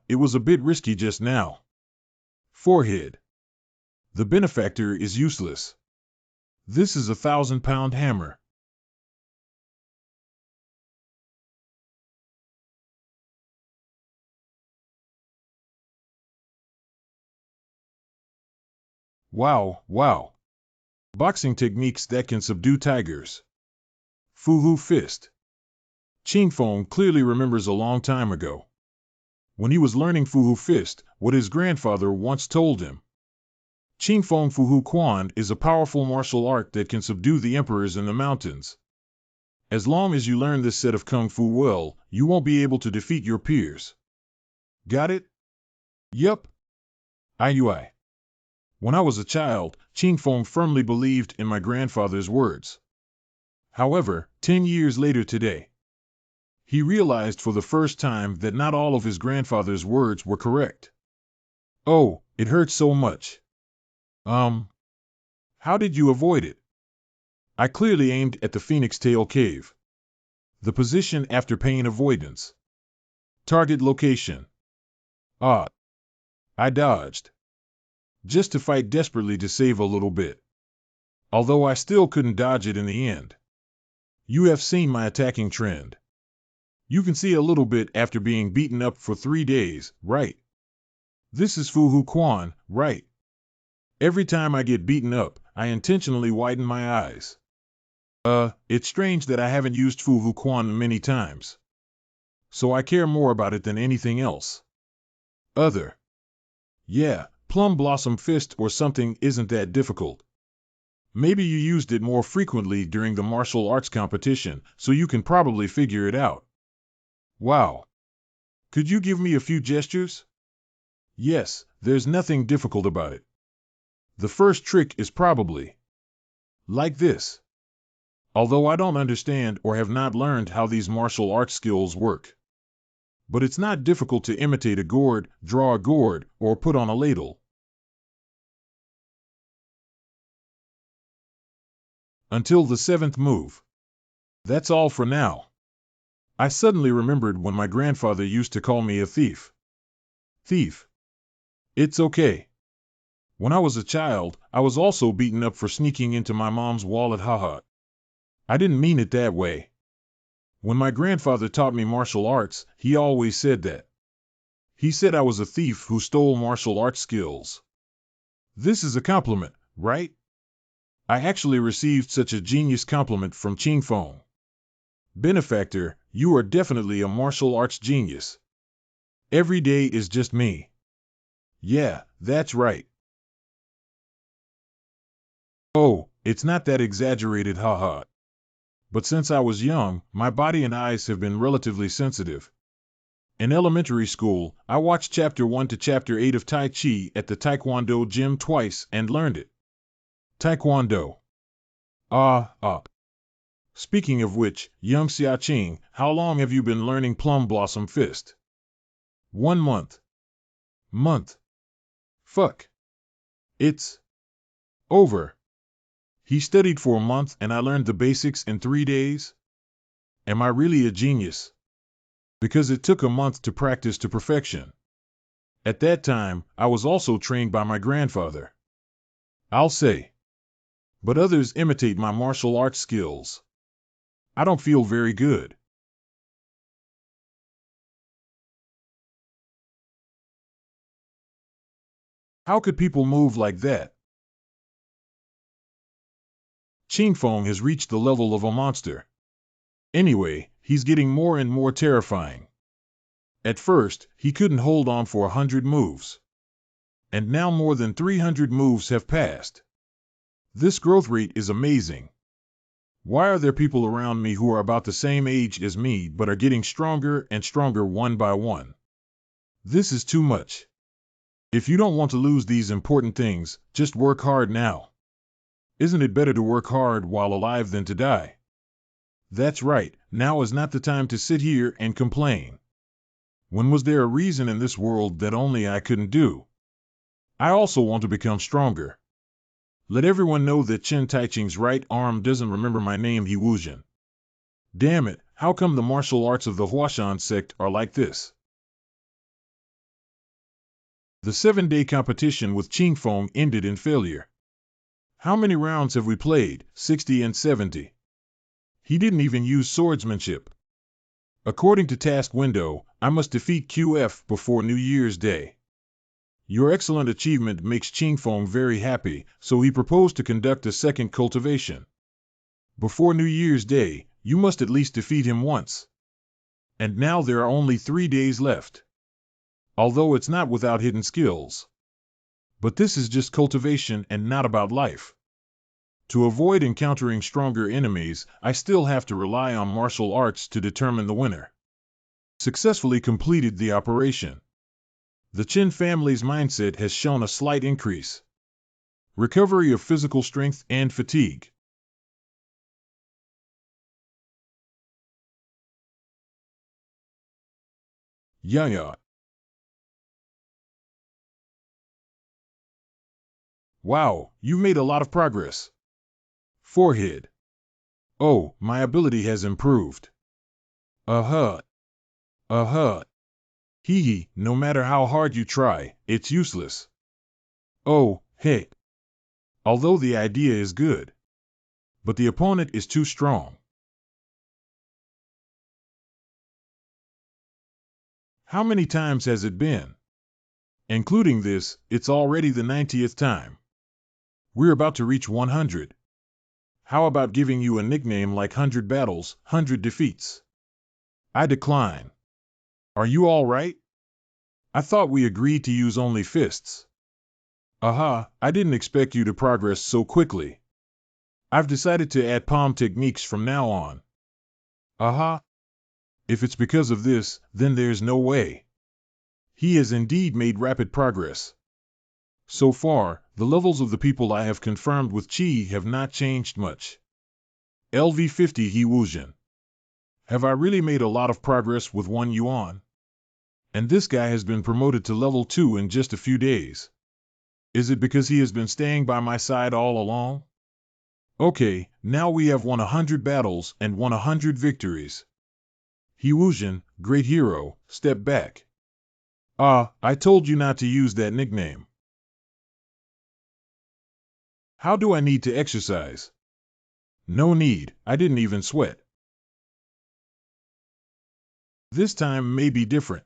It was a bit risky just now. Forehead. The benefactor is useless. This is a 1,000-pound hammer. Wow. Boxing techniques that can subdue tigers. Fuhu fist. Qingfeng clearly remembers a long time ago, when he was learning Fuhu fist, what his grandfather once told him. Qingfeng Fuhu Quan is a powerful martial art that can subdue the emperors in the mountains. As long as you learn this set of kung fu well, you won't be able to defeat your peers. Got it? Yup. IUI. When I was a child, Qingfeng firmly believed in my grandfather's words. However, 10 years later today, He realized for the first time that not all of his grandfather's words were correct. Oh, it hurt so much. How did you avoid it? I clearly aimed at the Phoenix Tail Cave. The position after pain avoidance. Target location. Ah. I dodged. Just to fight desperately to save a little bit. Although I still couldn't dodge it in the end. You have seen my attacking trend. You can see a little bit after being beaten up for 3 days, right? This is Fuhu Quan, right? Every time I get beaten up, I intentionally widen my eyes. It's strange that I haven't used Fuhu Quan many times. So I care more about it than anything else. Yeah, Plum Blossom Fist or something isn't that difficult. Maybe you used it more frequently during the martial arts competition, so you can probably figure it out. Wow. Could you give me a few gestures? Yes, there's nothing difficult about it. The first trick is probably like this. Although I don't understand or have not learned how these martial arts skills work. But it's not difficult to imitate a gourd, draw a gourd, or put on a ladle. Until the 7th move. That's all for now. I suddenly remembered when my grandfather used to call me a thief. Thief. It's okay. When I was a child, I was also beaten up for sneaking into my mom's wallet, haha. I didn't mean it that way. When my grandfather taught me martial arts, he always said that. He said I was a thief who stole martial arts skills. This is a compliment, right? I actually received such a genius compliment from Ching Fong. Benefactor, you are definitely a martial arts genius. Every day is just me. Yeah, that's right. Oh, it's not that exaggerated, haha. But since I was young, my body and eyes have been relatively sensitive. In elementary school, I watched Chapter 1 to Chapter 8 of Tai Chi at the Taekwondo gym twice and learned it. Taekwondo. Ah. Speaking of which, young Xiaoqing, how long have you been learning Plum Blossom Fist? 1 month. Month. Fuck. It's over. He studied for a month and I learned the basics in 3 days? Am I really a genius? Because it took a month to practice to perfection. At that time, I was also trained by my grandfather. I'll say. But others imitate my martial arts skills. I don't feel very good. How could people move like that? Ching Fong has reached the level of a monster. Anyway, he's getting more and more terrifying. At first, he couldn't hold on for 100 moves. And now more than 300 moves have passed. This growth rate is amazing. Why are there people around me who are about the same age as me but are getting stronger and stronger one by one? This is too much. If you don't want to lose these important things, just work hard now. Isn't it better to work hard while alive than to die? That's right, now is not the time to sit here and complain. When was there a reason in this world that only I couldn't do? I also want to become stronger. Let everyone know that Chen Taiching's right arm doesn't remember my name, He Wuzhen. Damn it, how come the martial arts of the Huashan sect are like this? The 7-day competition with Ching Fong ended in failure. How many rounds have we played? 60 and 70. He didn't even use swordsmanship. According to task window, I must defeat QF before New Year's Day. Your excellent achievement makes Ching Fong very happy, so he proposed to conduct a second cultivation. Before New Year's Day, you must at least defeat him once. And now there are only 3 days left. Although it's not without hidden skills. But this is just cultivation and not about life. To avoid encountering stronger enemies, I still have to rely on martial arts to determine the winner. Successfully completed the operation. The Chen family's mindset has shown a slight increase. Recovery of physical strength and fatigue. Yeah. Wow, you made a lot of progress. Forehead. Oh, my ability has improved. Uh-huh. Uh-huh. Hee hee, no matter how hard you try, it's useless. Oh, hey. Although the idea is good. But the opponent is too strong. How many times has it been? Including this, it's already the 90th time. We're about to reach 100. How about giving you a nickname like 100 battles, 100 defeats? I decline. Are you all right? I thought we agreed to use only fists. Aha, I didn't expect you to progress so quickly. I've decided to add palm techniques from now on. Aha. If it's because of this, then there's no way. He has indeed made rapid progress. So far, the levels of the people I have confirmed with Qi have not changed much. LV50 He Wuzhen. Have I really made a lot of progress with 1 yuan? And this guy has been promoted to level 2 in just a few days. Is it because he has been staying by my side all along? Okay, now we have won 100 battles and won 100 victories. He Wuzhen, great hero, step back. I told you not to use that nickname. How do I need to exercise? No need, I didn't even sweat. This time may be different.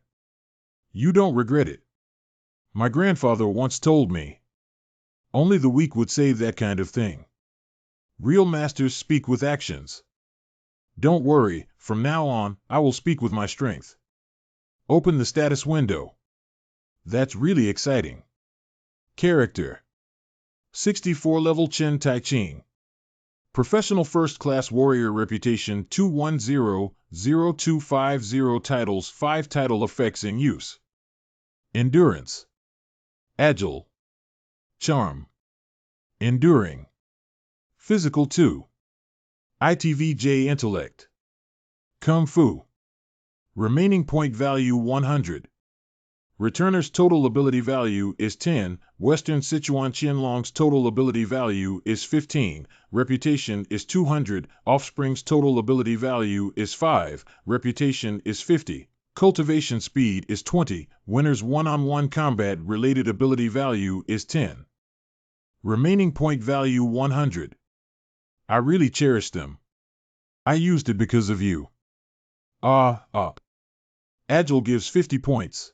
You don't regret it. My grandfather once told me. Only the weak would say that kind of thing. Real masters speak with actions. Don't worry, from now on, I will speak with my strength. Open the status window. That's really exciting. Character. 64 level Chen Tai Ching. Professional first-class warrior reputation 210-0250 titles 5 title effects in use. Endurance. Agile. Charm. Enduring. Physical 2. ITVJ Intellect. Kung Fu. Remaining point value 100. Returner's total ability value is 10, Western Sichuan Qianlong's total ability value is 15, reputation is 200, Offspring's total ability value is 5, reputation is 50, cultivation speed is 20, Winner's one-on-one combat related ability value is 10. Remaining point value 100. I really cherish them. I used it because of you. Agile gives 50 points.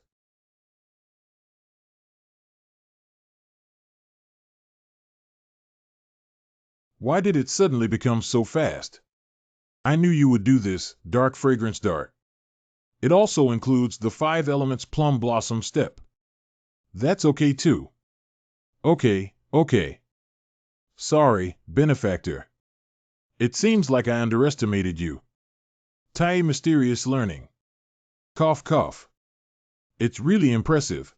Why did it suddenly become so fast? I knew you would do this, Dark Fragrance Dart. It also includes the 5 elements Plum Blossom step. That's okay too. Okay. Sorry, benefactor. It seems like I underestimated you. Tai Mysterious Learning. Cough cough. It's really impressive.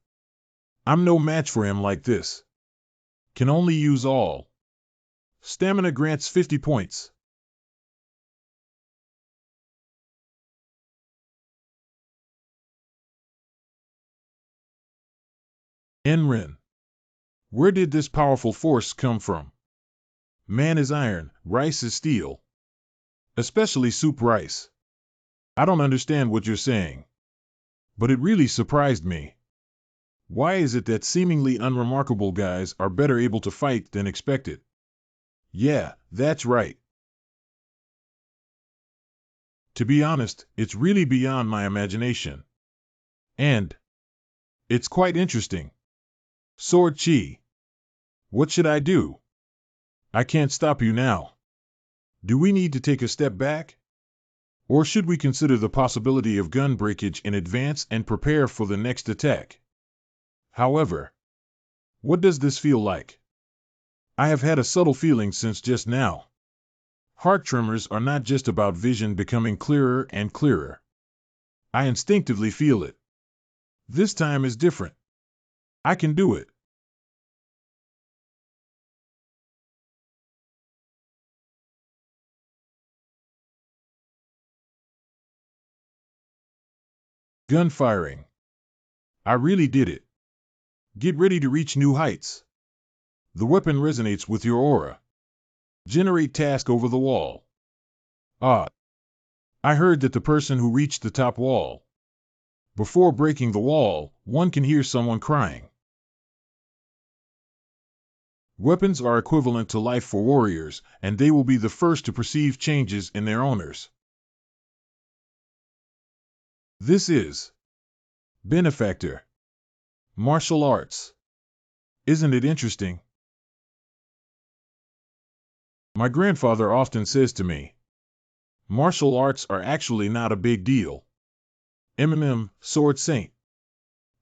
I'm no match for him like this. Can only use all. Stamina grants 50 points. Enrin. Where did this powerful force come from? Man is iron, rice is steel. Especially soup rice. I don't understand what you're saying. But it really surprised me. Why is it that seemingly unremarkable guys are better able to fight than expected? Yeah, that's right. To be honest, it's really beyond my imagination. And it's quite interesting. Sword Chi. What should I do? I can't stop you now. Do we need to take a step back? Or should we consider the possibility of gun breakage in advance and prepare for the next attack? However, what does this feel like? I have had a subtle feeling since just now. Heart tremors are not just about vision becoming clearer and clearer. I instinctively feel it. This time is different. I can do it. Gun firing. I really did it. Get ready to reach new heights. The weapon resonates with your aura. Generate task over the wall. Ah. I heard that the person who reached the top wall. Before breaking the wall, one can hear someone crying. Weapons are equivalent to life for warriors, and they will be the first to perceive changes in their owners. This is Benefactor. Martial arts. Isn't it interesting? My grandfather often says to me, martial arts are actually not a big deal. Sword Saint.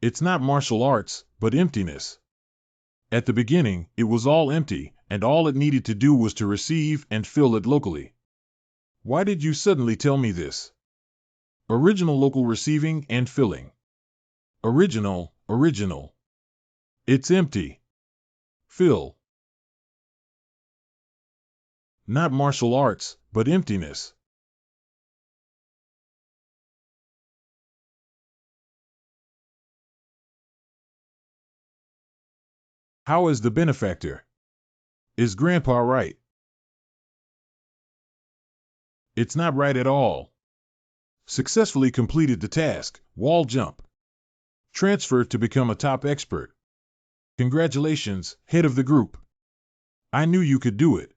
It's not martial arts, but emptiness. At the beginning, it was all empty, and all it needed to do was to receive and fill it locally. Why did you suddenly tell me this? Original local receiving and filling. Original. It's empty. Fill. Not martial arts, but emptiness. How is the benefactor? Is Grandpa right? It's not right at all. Successfully completed the task, wall jump. Transferred to become a top expert. Congratulations, head of the group. I knew you could do it.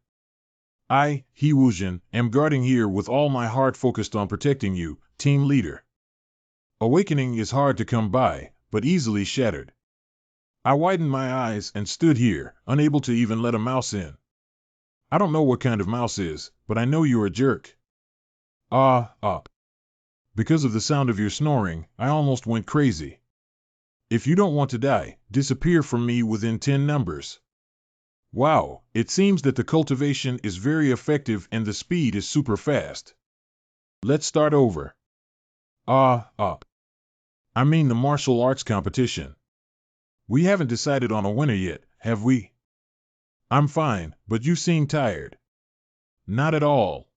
I, Wuzhen, am guarding here with all my heart focused on protecting you, team leader. Awakening is hard to come by, but easily shattered. I widened my eyes and stood here, unable to even let a mouse in. I don't know what kind of mouse is, but I know you're a jerk. Because of the sound of your snoring, I almost went crazy. If you don't want to die, disappear from me within 10 numbers. Wow, it seems that the cultivation is very effective and the speed is super fast. Let's start over. I mean the martial arts competition. We haven't decided on a winner yet, have we? I'm fine, but you seem tired. Not at all.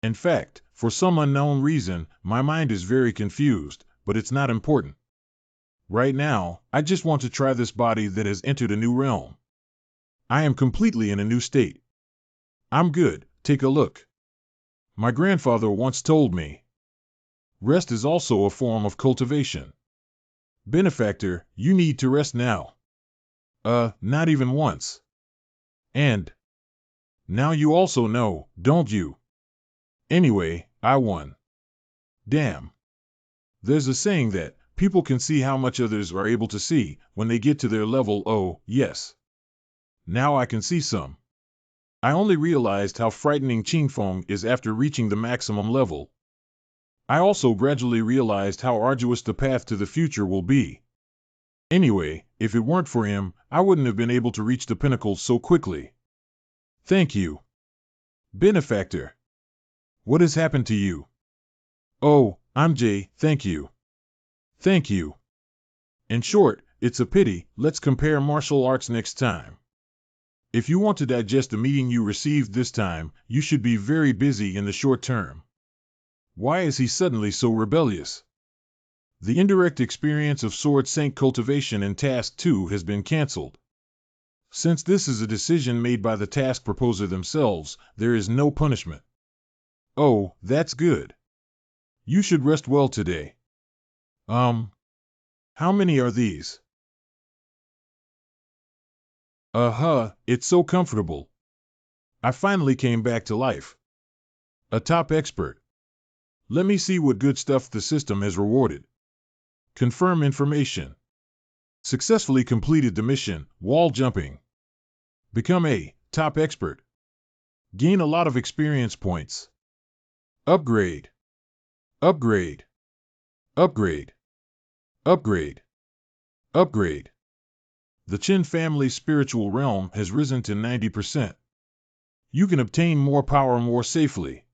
In fact, for some unknown reason, my mind is very confused, but it's not important. Right now, I just want to try this body that has entered a new realm. I am completely in a new state. I'm good, take a look. My grandfather once told me, rest is also a form of cultivation. Benefactor, you need to rest now. Not even once. And now you also know, don't you? Anyway, I won. Damn. There's a saying that people can see how much others are able to see when they get to their level. Oh, yes. Now I can see some. I only realized how frightening Qingfeng is after reaching the maximum level. I also gradually realized how arduous the path to the future will be. Anyway, if it weren't for him, I wouldn't have been able to reach the pinnacle so quickly. Thank you. Benefactor. What has happened to you? Oh, I'm Jay, thank you. Thank you. In short, it's a pity, let's compare martial arts next time. If you want to digest the meeting you received this time, you should be very busy in the short term. Why is he suddenly so rebellious? The indirect experience of Sword Saint cultivation in Task 2 has been cancelled. Since this is a decision made by the task proposer themselves, there is no punishment. Oh, that's good. You should rest well today. How many are these? It's so comfortable. I finally came back to life. A top expert. Let me see what good stuff the system has rewarded. Confirm information. Successfully completed the mission, wall jumping. Become a top expert. Gain a lot of experience points. Upgrade. Upgrade. Upgrade. Upgrade. Upgrade. The Qin family's spiritual realm has risen to 90%. You can obtain more power more safely.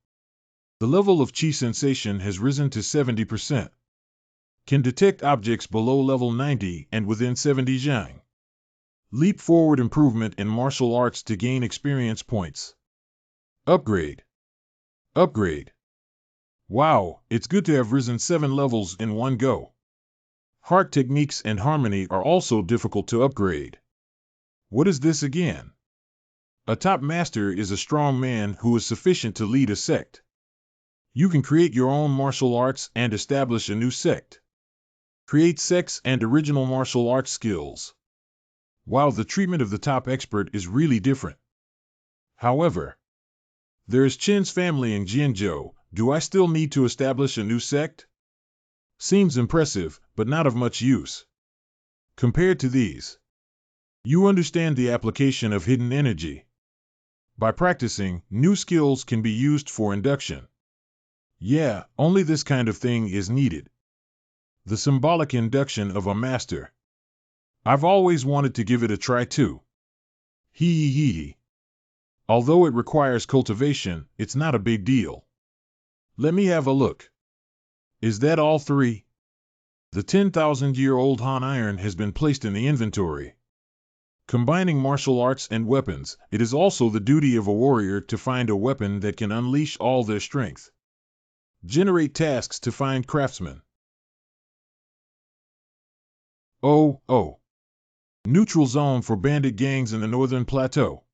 The level of Qi sensation has risen to 70%. Can detect objects below level 90 and within 70 Zhang. Leap forward improvement in martial arts to gain experience points. Upgrade. Upgrade. Wow, it's good to have risen 7 levels in one go. Heart techniques and harmony are also difficult to upgrade. What is this again? A top master is a strong man who is sufficient to lead a sect. You can create your own martial arts and establish a new sect. Create sects and original martial arts skills. While the treatment of the top expert is really different. However, there is Chin's family in Jianzhou. Do I still need to establish a new sect? Seems impressive, but not of much use. Compared to these, you understand the application of hidden energy. By practicing, new skills can be used for induction. Yeah, only this kind of thing is needed. The symbolic induction of a master. I've always wanted to give it a try too. Hee hee hee. Although it requires cultivation, it's not a big deal. Let me have a look. Is that all 3? The 10,000-year-old Han iron has been placed in the inventory. Combining martial arts and weapons, it is also the duty of a warrior to find a weapon that can unleash all their strength. Generate tasks to find craftsmen. Oh. Neutral zone for bandit gangs in the northern plateau.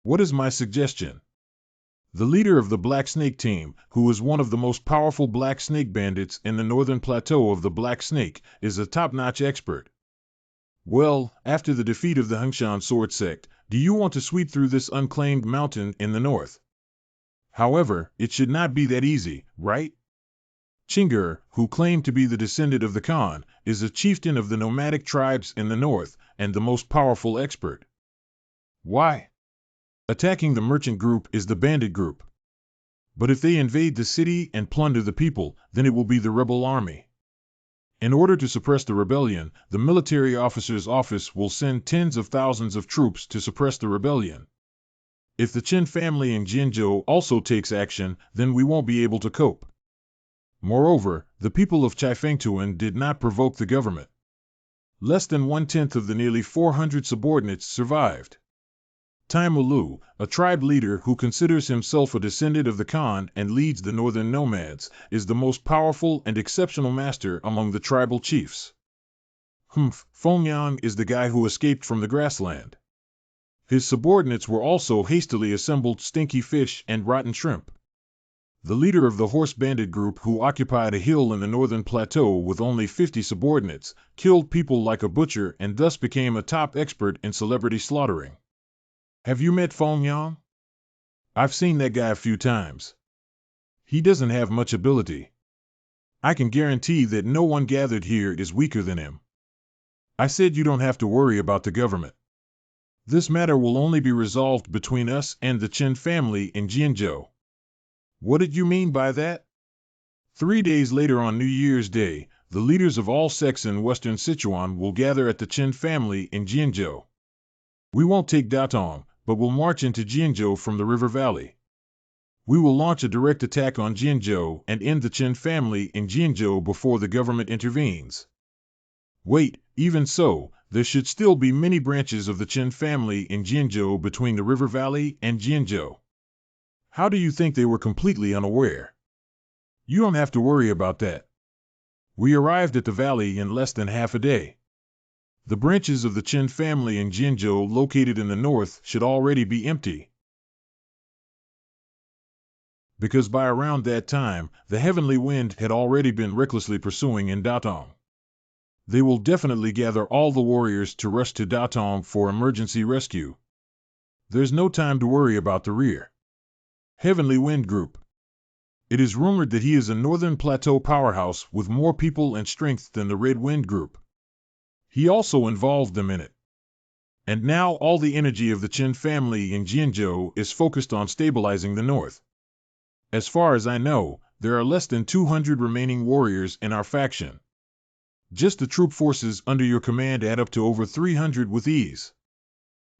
What is my suggestion? The leader of the Black Snake team, who is one of the most powerful Black Snake bandits in the northern plateau of the Black Snake, is a top-notch expert. Well, after the defeat of the Hengshan sword sect, do you want to sweep through this unclaimed mountain in the north? However, it should not be that easy, right? Chingur, who claimed to be the descendant of the Khan, is a chieftain of the nomadic tribes in the north, and the most powerful expert. Why? Attacking the merchant group is the bandit group. But if they invade the city and plunder the people, then it will be the rebel army. In order to suppress the rebellion, the military officer's office will send tens of thousands of troops to suppress the rebellion. If the Qin family in Jinzhou also takes action, then we won't be able to cope. Moreover, the people of Chifengtuan did not provoke the government. Less than 1/10 of the nearly 400 subordinates survived. Taimulu, a tribe leader who considers himself a descendant of the Khan and leads the northern nomads, is the most powerful and exceptional master among the tribal chiefs. Fengyang is the guy who escaped from the grassland. His subordinates were also hastily assembled stinky fish and rotten shrimp. The leader of the horse bandit group who occupied a hill in the northern plateau with only 50 subordinates, killed people like a butcher and thus became a top expert in celebrity slaughtering. Have you met Fengyang? I've seen that guy a few times. He doesn't have much ability. I can guarantee that no one gathered here is weaker than him. I said you don't have to worry about the government. This matter will only be resolved between us and the Qin family in Jianzhou. What did you mean by that? 3 days later on New Year's Day, the leaders of all sects in western Sichuan will gather at the Qin family in Jianzhou. We won't take Datong, but will march into Jianzhou from the river valley. We will launch a direct attack on Jianzhou and end the Qin family in Jianzhou before the government intervenes. Wait, even so, there should still be many branches of the Qin family in Jianzhou between the river valley and Jianzhou. How do you think they were completely unaware? You don't have to worry about that. We arrived at the valley in less than half a day. The branches of the Qin family in Jianzhou located in the north should already be empty. Because by around that time, the heavenly wind had already been recklessly pursuing in Datong. They will definitely gather all the warriors to rush to Datong for emergency rescue. There's no time to worry about the rear. Heavenly Wind Group. It is rumored that he is a northern plateau powerhouse with more people and strength than the Red Wind Group. He also involved them in it. And now all the energy of the Qin family in Jianzhou is focused on stabilizing the north. As far as I know, there are less than 200 remaining warriors in our faction. Just the troop forces under your command add up to over 300 with ease.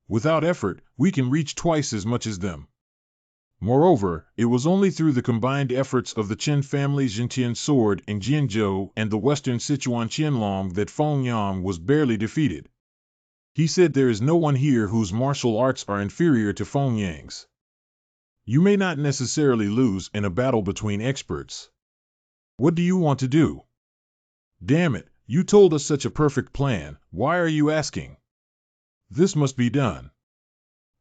Without effort, we can reach twice as much as them. Moreover, it was only through the combined efforts of the Qin family's Jintian sword in Jianzhou and the western Sichuan Qianlong that Fengyang was barely defeated. He said there is no one here whose martial arts are inferior to Fengyang's. You may not necessarily lose in a battle between experts. What do you want to do? Damn it, you told us such a perfect plan, why are you asking? This must be done.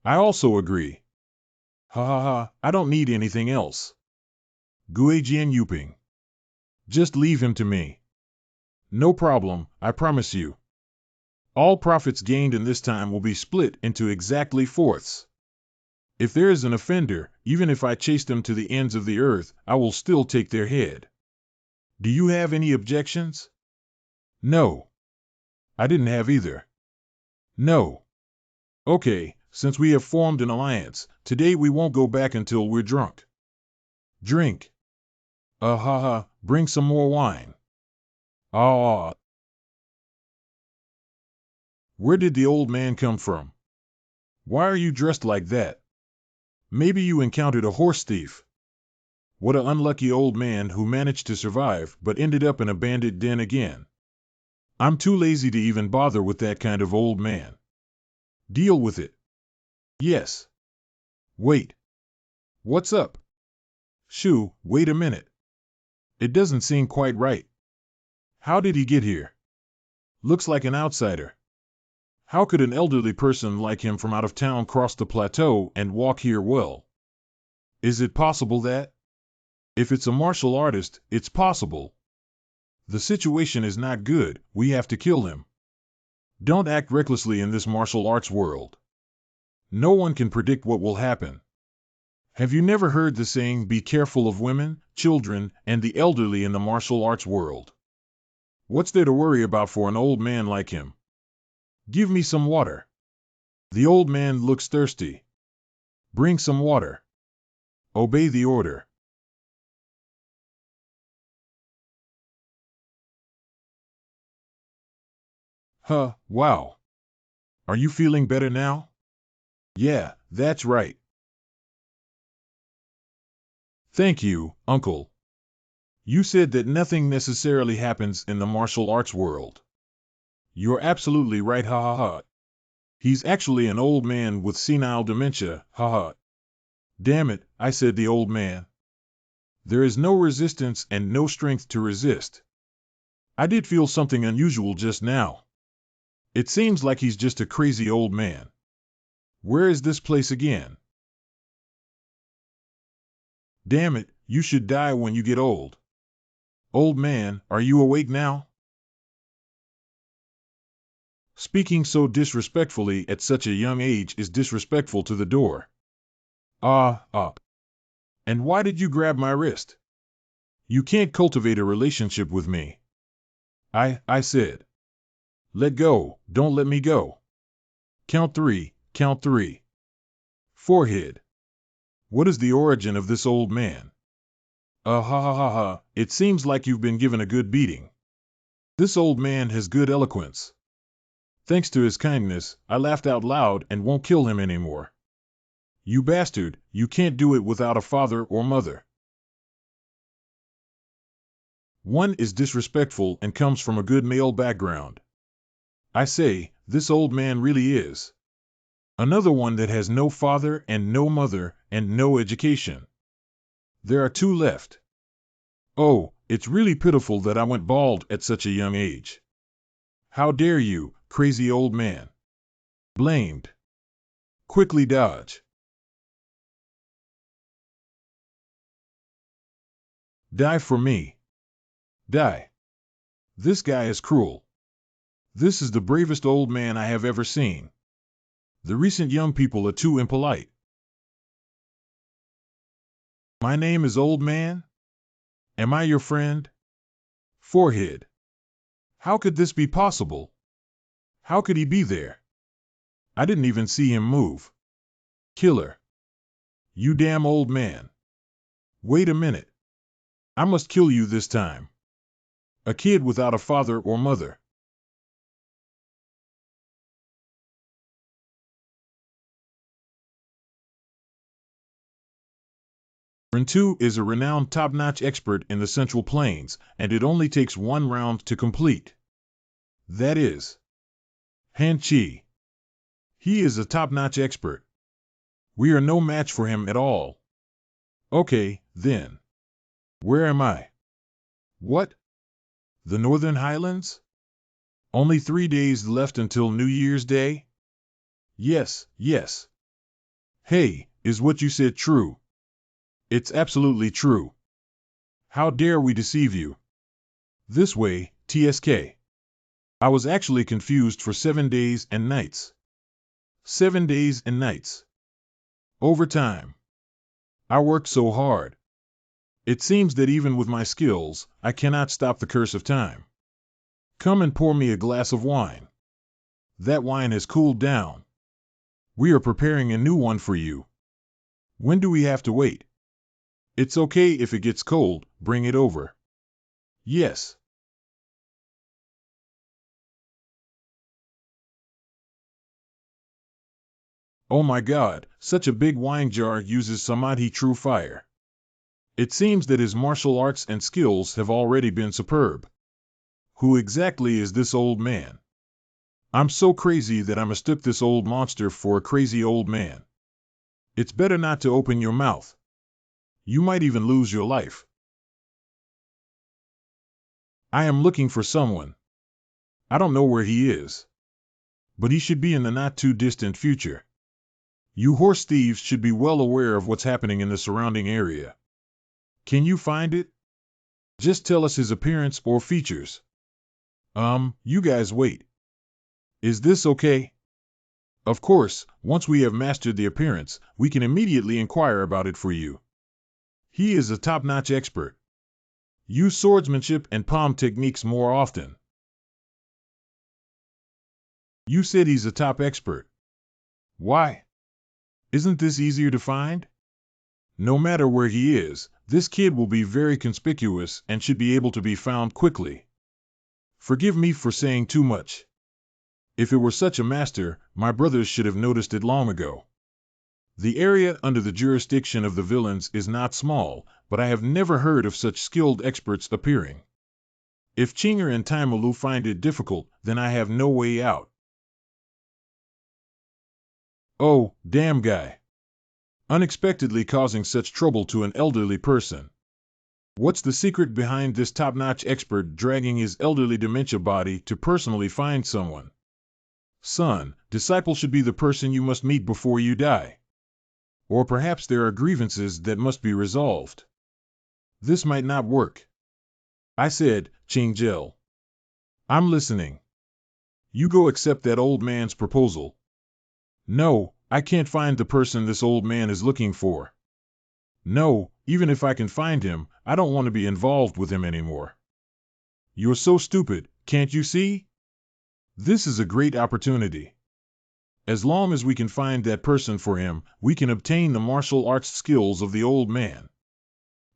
I also agree. Ha ha ha, I don't need anything else. Guijian Yuping. Just leave him to me. No problem, I promise you. All profits gained in this time will be split into exactly fourths. If there is an offender, even if I chase them to the ends of the earth, I will still take their head. Do you have any objections? No. I didn't have either. No. Okay, since we have formed an alliance, today we won't go back until we're drunk. Drink. Ha, bring some more wine. Ah. Where did the old man come from? Why are you dressed like that? Maybe you encountered a horse thief. What an unlucky old man who managed to survive but ended up in a bandit den again. I'm too lazy to even bother with that kind of old man. Deal with it. Yes. Wait. What's up? Shoo, wait a minute. It doesn't seem quite right. How did he get here? Looks like an outsider. How could an elderly person like him from out of town cross the plateau and walk here well? Is it possible that? If it's a martial artist, it's possible. The situation is not good, we have to kill him. Don't act recklessly in this martial arts world. No one can predict what will happen. Have you never heard the saying, be careful of women, children, and the elderly in the martial arts world? What's there to worry about for an old man like him? Give me some water. The old man looks thirsty. Bring some water. Obey the order. Huh, wow. Are you feeling better now? Yeah, that's right. Thank you, Uncle. You said that nothing necessarily happens in the martial arts world. You're absolutely right, ha ha ha. He's actually an old man with senile dementia, ha ha. Damn it, I said the old man. There is no resistance and no strength to resist. I did feel something unusual just now. It seems like he's just a crazy old man. Where is this place again? Damn it, you should die when you get old. Old man, are you awake now? Speaking so disrespectfully at such a young age is disrespectful to the door. And why did you grab my wrist? You can't cultivate a relationship with me. I said. Let go, don't let me go. Count three, count three. Forehead. What is the origin of this old man? Ha, it seems like you've been given a good beating. This old man has good eloquence. Thanks to his kindness, I laughed out loud and won't kill him anymore. You bastard, you can't do it without a father or mother. One is disrespectful and comes from a good male background. I say, this old man really is. Another one that has no father and no mother and no education. There are two left. Oh, it's really pitiful that I went bald at such a young age. How dare you, crazy old man. Blamed. Quickly dodge. Die for me. Die. This guy is cruel. This is the bravest old man I have ever seen. The recent young people are too impolite. My name is Old Man? Am I your friend? Forehead. How could this be possible? How could he be there? I didn't even see him move. Killer. You damn old man. Wait a minute. I must kill you this time. A kid without a father or mother. Ren2 is a renowned top-notch expert in the Central Plains, and it only takes one round to complete. That is Han Chi. He is a top-notch expert. We are no match for him at all. Okay, then. Where am I? What? The Northern Highlands? Only 3 days left until New Year's Day? Yes, yes. Hey, is what you said true? It's absolutely true. How dare we deceive you? This way, TSK. I was actually confused for 7 days and nights. 7 days and nights. Overtime. I worked so hard. It seems that even with my skills, I cannot stop the curse of time. Come and pour me a glass of wine. That wine has cooled down. We are preparing a new one for you. When do we have to wait? It's okay if it gets cold, bring it over. Yes. Oh my God, such a big wine jar uses Samadhi true fire. It seems that his martial arts and skills have already been superb. Who exactly is this old man? I'm so crazy that I mistook this old monster for a crazy old man. It's better not to open your mouth. You might even lose your life. I am looking for someone. I don't know where he is. But he should be in the not-too-distant future. You horse thieves should be well aware of what's happening in the surrounding area. Can you find it? Just tell us his appearance or features. You guys wait. Is this okay? Of course, once we have mastered the appearance, we can immediately inquire about it for you. He is a top-notch expert. Use swordsmanship and palm techniques more often. You said he's a top expert. Why? Isn't this easier to find? No matter where he is, this kid will be very conspicuous and should be able to be found quickly. Forgive me for saying too much. If it were such a master, my brothers should have noticed it long ago. The area under the jurisdiction of the villains is not small, but I have never heard of such skilled experts appearing. If Chinger and Taimalu find it difficult, then I have no way out. Oh, damn guy. Unexpectedly causing such trouble to an elderly person. What's the secret behind this top-notch expert dragging his elderly dementia body to personally find someone? Son, disciple should be the person you must meet before you die. Or perhaps there are grievances that must be resolved. This might not work. I said, Chingjel. I'm listening. You go accept that old man's proposal. No, I can't find the person this old man is looking for. No, even if I can find him, I don't want to be involved with him anymore. You're so stupid, can't you see? This is a great opportunity. As long as we can find that person for him, we can obtain the martial arts skills of the old man.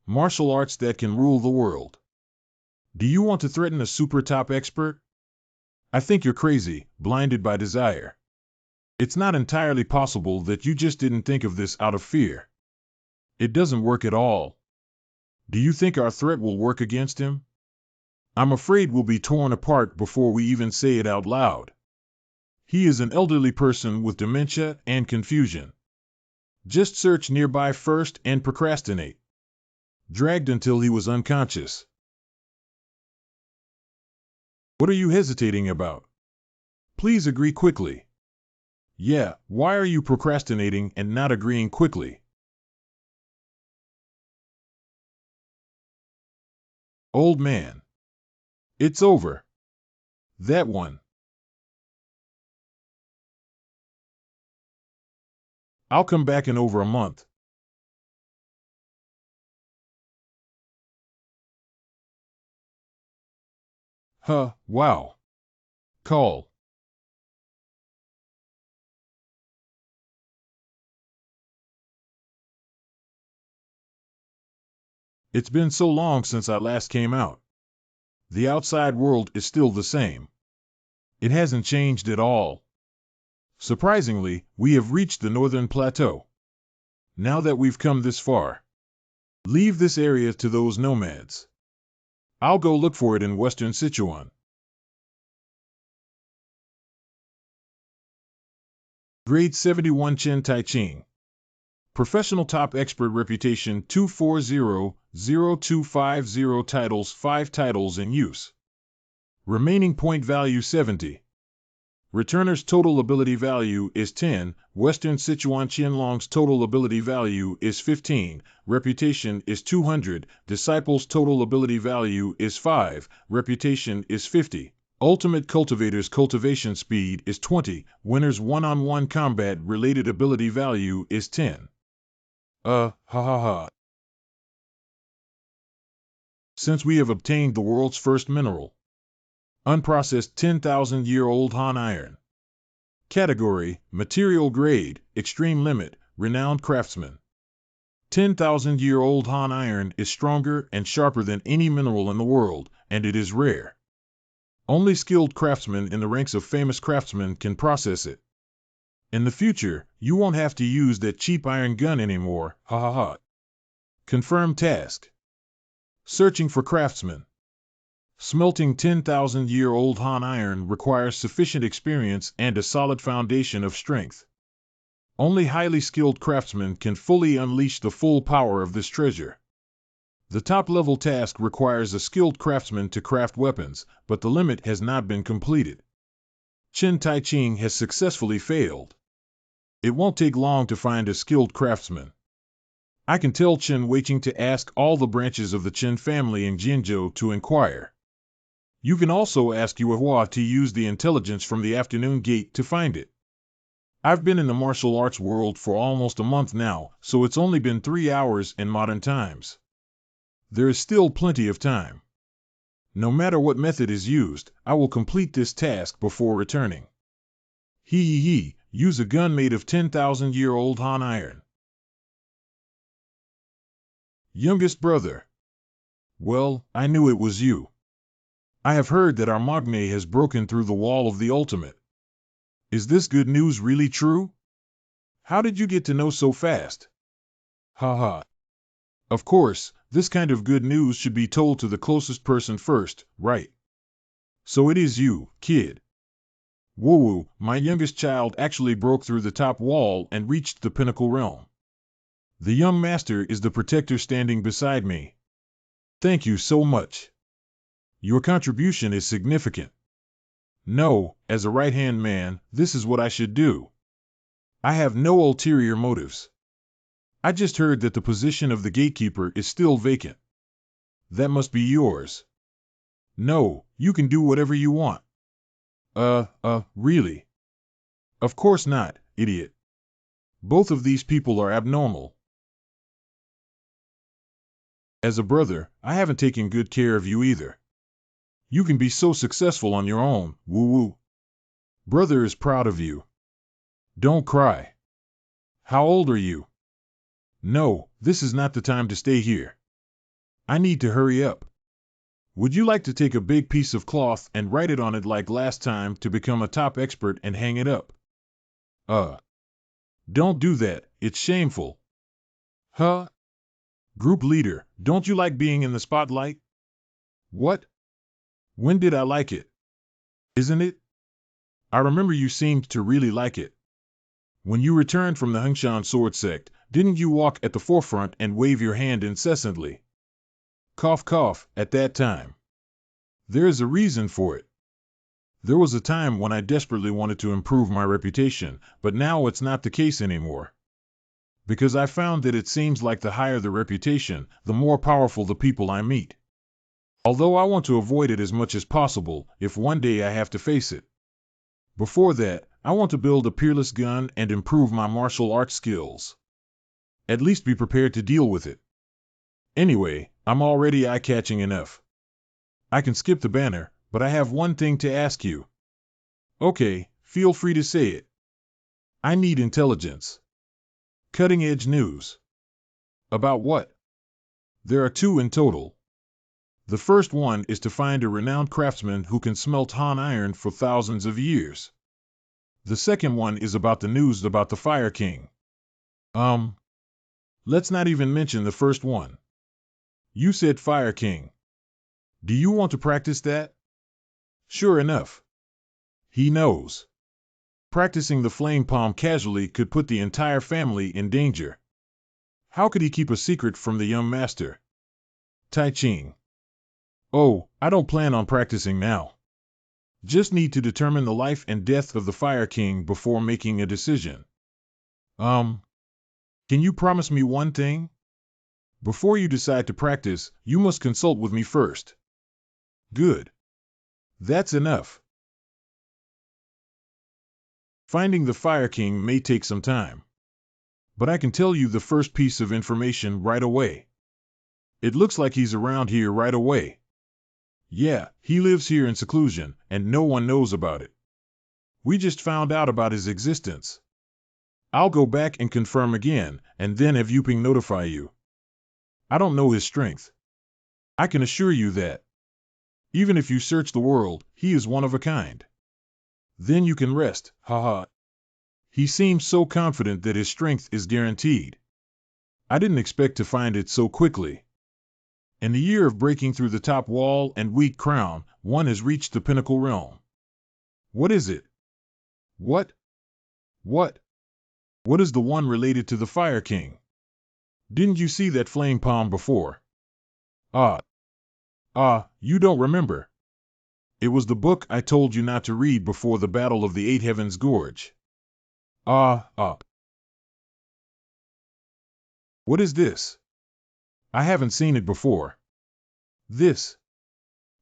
Martial arts that can rule the world. Do you want to threaten a super top expert? I think you're crazy, blinded by desire. It's not entirely possible that you just didn't think of this out of fear. It doesn't work at all. Do you think our threat will work against him? I'm afraid we'll be torn apart before we even say it out loud. He is an elderly person with dementia and confusion. Just search nearby first and procrastinate. Dragged until he was unconscious. What are you hesitating about? Please agree quickly. Yeah, why are you procrastinating and not agreeing quickly? Old man. It's over. That one. I'll come back in over a month. Huh, wow. Call. It's been so long since I last came out. The outside world is still the same. It hasn't changed at all. Surprisingly, we have reached the northern plateau. Now that we've come this far, leave this area to those nomads. I'll go look for it in western Sichuan. Grade 71 Chen Tai Ching. Professional Top Expert Reputation 240-0250 Titles 5 titles in use. Remaining point value 70. Returner's total ability value is 10. Western Sichuan Qianlong's total ability value is 15. Reputation is 200. Disciple's total ability value is 5. Reputation is 50. Ultimate Cultivator's cultivation speed is 20. Winner's one-on-one combat related ability value is 10. Ha ha ha. Since we have obtained the world's first mineral. Unprocessed 10,000-year-old Han iron. Category, material grade, extreme limit, renowned craftsman. 10,000-year-old Han iron is stronger and sharper than any mineral in the world, and it is rare. Only skilled craftsmen in the ranks of famous craftsmen can process it. In the future, you won't have to use that cheap iron gun anymore, ha ha ha. Confirmed task. Searching for craftsmen. Smelting 10,000-year-old Han iron requires sufficient experience and a solid foundation of strength. Only highly skilled craftsmen can fully unleash the full power of this treasure. The top-level task requires a skilled craftsman to craft weapons, but the limit has not been completed. Chen Taiching has successfully failed. It won't take long to find a skilled craftsman. I can tell Chen Weiqing to ask all the branches of the Chen family in Jianzhou to inquire. You can also ask Yuehua to use the intelligence from the afternoon gate to find it. I've been in the martial arts world for almost a month now, so it's only been 3 hours in modern times. There is still plenty of time. No matter what method is used, I will complete this task before returning. He, use a gun made of 10,000-year-old Han iron. Youngest brother. Well, I knew it was you. I have heard that our Magne has broken through the wall of the ultimate. Is this good news really true? How did you get to know so fast? Ha ha. Of course, this kind of good news should be told to the closest person first, right? So it is you, kid. Woo, my youngest child actually broke through the top wall and reached the pinnacle realm. The young master is the protector standing beside me. Thank you so much. Your contribution is significant. No, as a right-hand man, this is what I should do. I have no ulterior motives. I just heard that the position of the gatekeeper is still vacant. That must be yours. No, you can do whatever you want. Really? Of course not, idiot. Both of these people are abnormal. As a brother, I haven't taken good care of you either. You can be so successful on your own, woo-woo. Brother is proud of you. Don't cry. How old are you? No, this is not the time to stay here. I need to hurry up. Would you like to take a big piece of cloth and write it on it like last time to become a top expert and hang it up? Don't do that, it's shameful. Huh? Group leader, don't you like being in the spotlight? What? When did I like it? Isn't it? I remember you seemed to really like it. When you returned from the Hengshan sword sect, didn't you walk at the forefront and wave your hand incessantly? Cough cough, at that time. There is a reason for it. There was a time when I desperately wanted to improve my reputation, but now it's not the case anymore. Because I found that it seems like the higher the reputation, the more powerful the people I meet. Although I want to avoid it as much as possible, if one day I have to face it. Before that, I want to build a peerless gun and improve my martial arts skills. At least be prepared to deal with it. Anyway, I'm already eye-catching enough. I can skip the banner, but I have one thing to ask you. Okay, feel free to say it. I need intelligence. Cutting-edge news. About what? There are 2 in total. The first one is to find a renowned craftsman who can smelt Han iron for thousands of years. The second one is about the news about the Fire King. Let's not even mention the first one. You said Fire King. Do you want to practice that? Sure enough. He knows. Practicing the flame palm casually could put the entire family in danger. How could he keep a secret from the young master? Tai Ching. Oh, I don't plan on practicing now. Just need to determine the life and death of the Fire King before making a decision. Can you promise me one thing? Before you decide to practice, you must consult with me first. Good. That's enough. Finding the Fire King may take some time. But I can tell you the first piece of information right away. It looks like he's around here right away. Yeah, he lives here in seclusion, and no one knows about it. We just found out about his existence. I'll go back and confirm again, and then have Yuping notify you. I don't know his strength. I can assure you that. Even if you search the world, he is one of a kind. Then you can rest, haha. He seems so confident that his strength is guaranteed. I didn't expect to find it so quickly. In the year of breaking through the top wall and weak crown, one has reached the pinnacle realm. What is it? What? What? What is the one related to the Fire King? Didn't you see that flame palm before? You don't remember. It was the book I told you not to read before the Battle of the Eight Heavens Gorge. What is this? I haven't seen it before. This.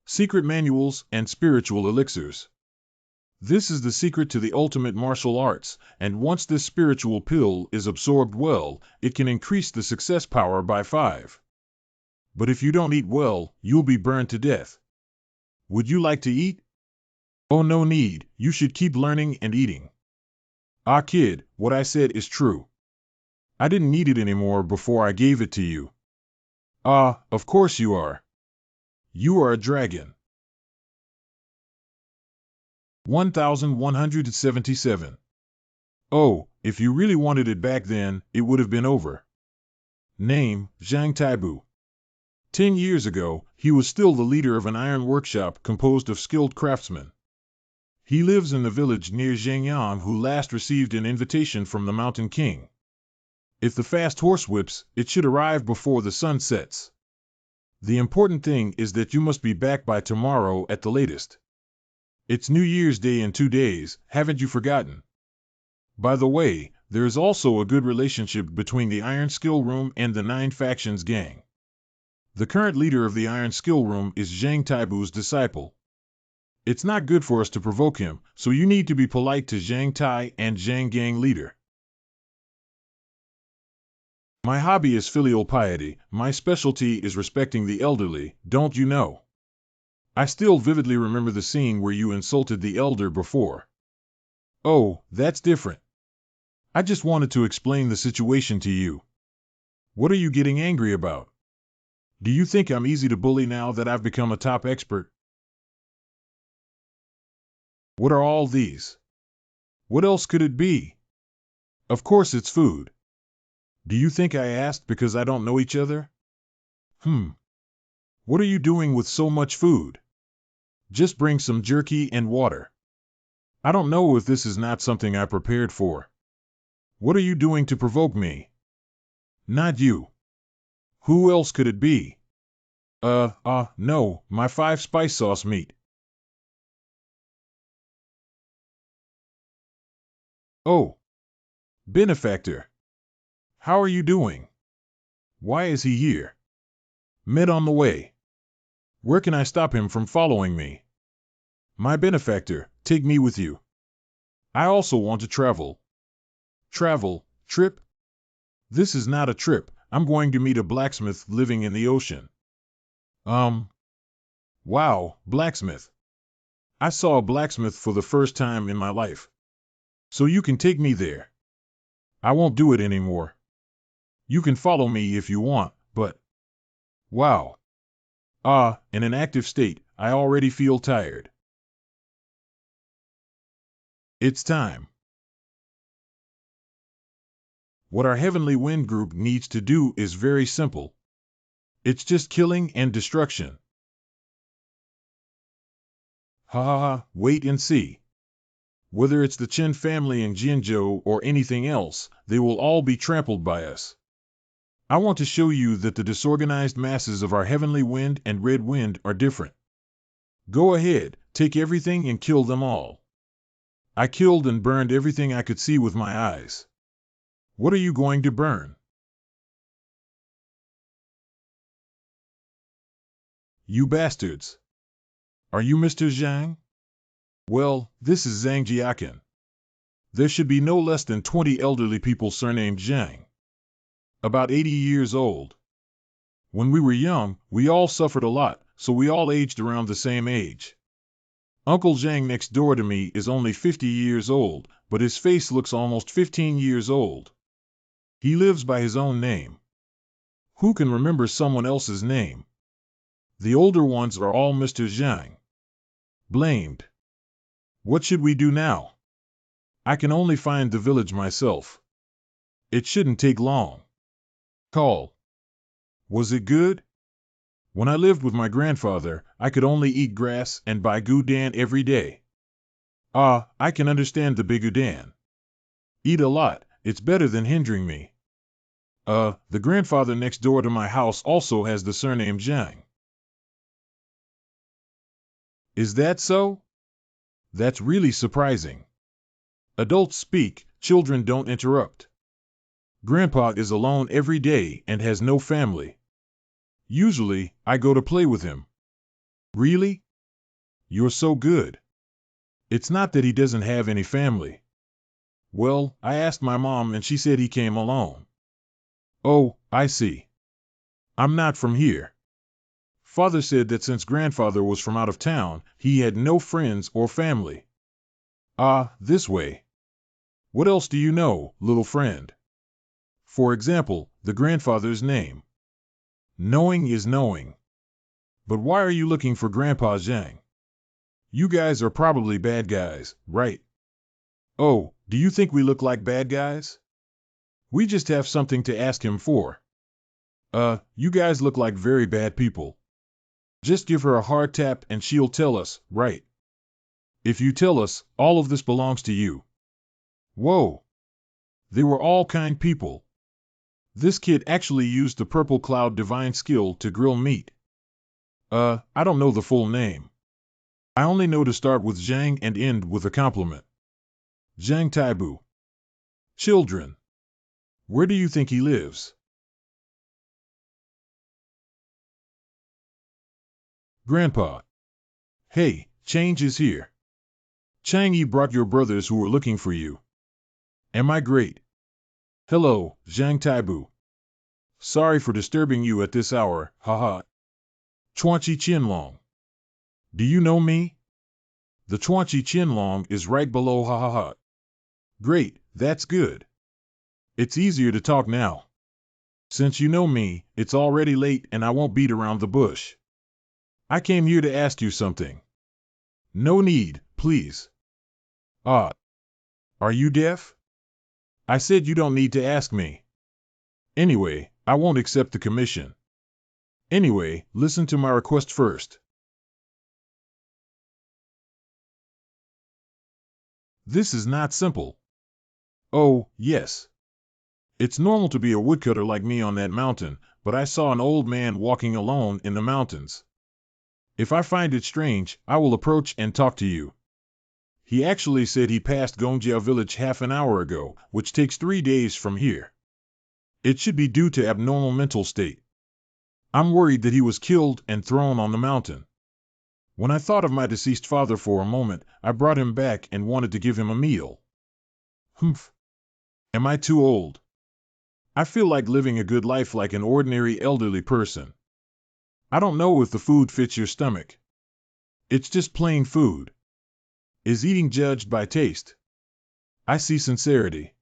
Secret manuals and spiritual elixirs. This is the secret to the ultimate martial arts, and once this spiritual pill is absorbed well, it can increase the success power by 5. But if you don't eat well, you'll be burned to death. Would you like to eat? Oh, no need, you should keep learning and eating. Kid, what I said is true. I didn't need it anymore before I gave it to you. Of course you are. You are a dragon. 1177. Oh, if you really wanted it back then, it would have been over. Name, Zhang Taibu. 10 years ago, he was still the leader of an iron workshop composed of skilled craftsmen. He lives in the village near Zhengyan, who last received an invitation from the Mountain King. If the fast horse whips, it should arrive before the sun sets. The important thing is that you must be back by tomorrow at the latest. It's New Year's Day in 2 days, haven't you forgotten? By the way, there is also a good relationship between the Iron Skill Room and the Nine Factions gang. The current leader of the Iron Skill Room is Zhang Taibu's disciple. It's not good for us to provoke him, so you need to be polite to Zhang Tai and Zhang gang leader. My hobby is filial piety, my specialty is respecting the elderly, don't you know? I still vividly remember the scene where you insulted the elder before. Oh, that's different. I just wanted to explain the situation to you. What are you getting angry about? Do you think I'm easy to bully now that I've become a top expert? What are all these? What else could it be? Of course it's food. Do you think I asked because I don't know each other? What are you doing with so much food? Just bring some jerky and water. I don't know if this is not something I prepared for. What are you doing to provoke me? Not you. Who else could it be? No, my 5 spice sauce meat. Oh. Benefactor. How are you doing? Why is he here? Met on the way. Where can I stop him from following me? My benefactor, take me with you. I also want to travel. Travel? Trip? This is not a trip. I'm going to meet a blacksmith living in the ocean. Wow, blacksmith. I saw a blacksmith for the first time in my life. So you can take me there. I won't do it anymore. You can follow me if you want, but... Wow. In an active state, I already feel tired. It's time. What our Heavenly Wind group needs to do is very simple. It's just killing and destruction. Wait and see. Whether it's the Chen family in Jinzhou or anything else, they will all be trampled by us. I want to show you that the disorganized masses of our heavenly wind and red wind are different. Go ahead, take everything and kill them all. I killed and burned everything I could see with my eyes. What are you going to burn? You bastards. Are you Mr. Zhang? Well, this is Zhang Jiakan. There should be no less than 20 elderly people surnamed Zhang. About 80 years old. When we were young, we all suffered a lot, so we all aged around the same age. Uncle Zhang next door to me is only 50 years old, but his face looks almost 15 years old. He lives by his own name. Who can remember someone else's name? The older ones are all Mr. Zhang. Blamed. What should we do now? I can only find the village myself. It shouldn't take long. Call. Was it good? When I lived with my grandfather, I could only eat grass and buy gudan every day. Ah, I can understand the big gudan. Eat a lot, it's better than hindering me. The grandfather next door to my house also has the surname Zhang. Is that so? That's really surprising. Adults speak, children don't interrupt. Grandpa is alone every day and has no family. Usually, I go to play with him. Really? You're so good. It's not that he doesn't have any family. Well, I asked my mom and she said he came alone. Oh, I see. I'm not from here. Father said that since grandfather was from out of town, he had no friends or family. Ah, this way. What else do you know, little friend? For example, the grandfather's name. Knowing is knowing. But why are you looking for Grandpa Zhang? You guys are probably bad guys, right? Oh, do you think we look like bad guys? We just have something to ask him for. You guys look like very bad people. Just give her a hard tap and she'll tell us, right? If you tell us, all of this belongs to you. Whoa. They were all kind people. This kid actually used the Purple Cloud divine skill to grill meat. I don't know the full name. I only know to start with Zhang and end with a compliment. Zhang Taibu. Children. Where do you think he lives? Grandpa. Hey, change is here. Chang Yi brought your brothers who were looking for you. Am I great? Hello, Zhang Taibu. Sorry for disturbing you at this hour, haha. Chuanqi Qianlong. Do you know me? The Chuanqi Qianlong is right below hahaha. Great, that's good. It's easier to talk now. Since you know me, it's already late and I won't beat around the bush. I came here to ask you something. No need, please. Ah. Are you deaf? I said you don't need to ask me. Anyway, I won't accept the commission. Anyway, listen to my request first. This is not simple. Oh, yes. It's normal to be a woodcutter like me on that mountain, but I saw an old man walking alone in the mountains. If I find it strange, I will approach and talk to you. He actually said he passed Gongjia village half an hour ago, which takes 3 days from here. It should be due to abnormal mental state. I'm worried that he was killed and thrown on the mountain. When I thought of my deceased father for a moment, I brought him back and wanted to give him a meal. Humph. Am I too old? I feel like living a good life like an ordinary elderly person. I don't know if the food fits your stomach. It's just plain food. Is eating judged by taste? I see sincerity.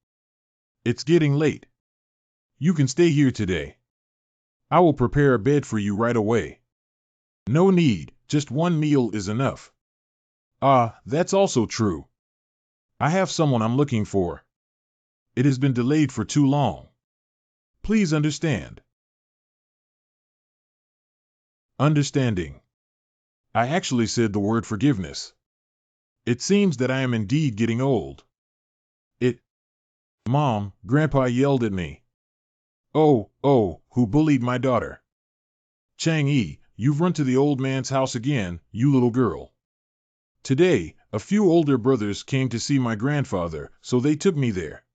It's getting late. You can stay here today. I will prepare a bed for you right away. No need, just one meal is enough. Ah, that's also true. I have someone I'm looking for. It has been delayed for too long. Please understand. Understanding. I actually said the word forgiveness. It seems that I am indeed getting old. Mom, Grandpa yelled at me. Oh, who bullied my daughter? Chang-yi, you've run to the old man's house again, you little girl. Today, a few older brothers came to see my grandfather, so they took me there.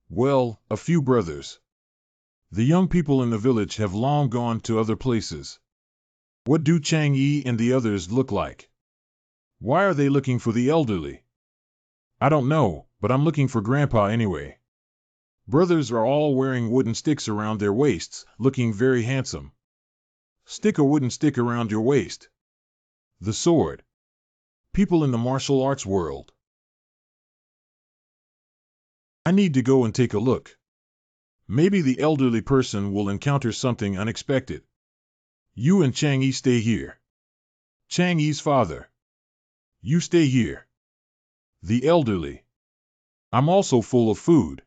Well, a few brothers. The young people in the village have long gone to other places. What do Chang-yi and the others look like? Why are they looking for the elderly? I don't know, but I'm looking for Grandpa anyway. Brothers are all wearing wooden sticks around their waists, looking very handsome. Stick a wooden stick around your waist. The sword. People in the martial arts world. I need to go and take a look. Maybe the elderly person will encounter something unexpected. You and Chang-yi stay here. Chang-yi's father. You stay here. The elderly. I'm also full of food.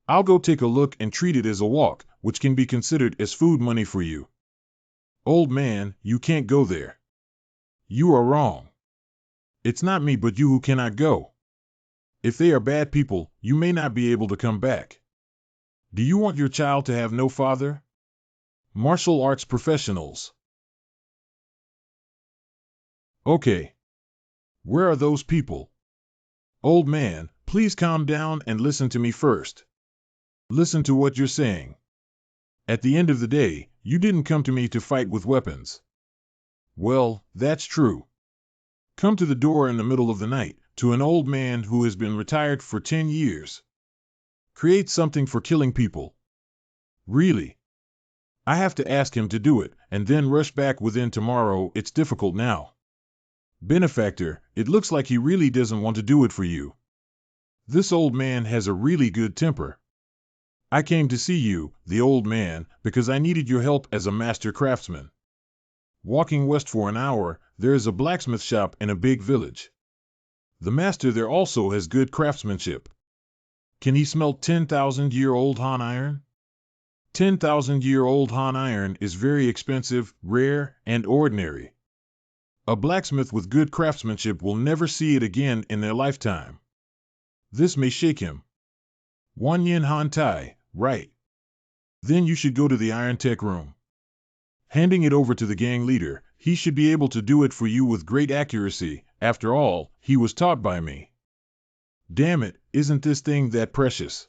I'll go take a look and treat it as a walk, which can be considered as food money for you. Old man, you can't go there. You are wrong. It's not me but you who cannot go. If they are bad people, you may not be able to come back. Do you want your child to have no father? Martial arts professionals. Okay. Where are those people? Old man, please calm down and listen to me first. Listen to what you're saying. At the end of the day, you didn't come to me to fight with weapons. Well, that's true. Come to the door in the middle of the night, to an old man who has been retired for 10 years. Create something for killing people. Really? I have to ask him to do it, and then rush back within tomorrow. It's difficult now. Benefactor, it looks like he really doesn't want to do it for you. This old man has a really good temper. I came to see you, the old man, because I needed your help as a master craftsman. Walking west for an hour, there is a blacksmith shop in a big village. The master there also has good craftsmanship. Can he smelt 10,000-year-old Han iron? 10,000-year-old Han iron is very expensive, rare, and ordinary. A blacksmith with good craftsmanship will never see it again in their lifetime. This may shake him. 1 yen Han Tai, right. Then you should go to the Iron Tech room. Handing it over to the gang leader, he should be able to do it for you with great accuracy. After all, he was taught by me. Damn it, isn't this thing that precious?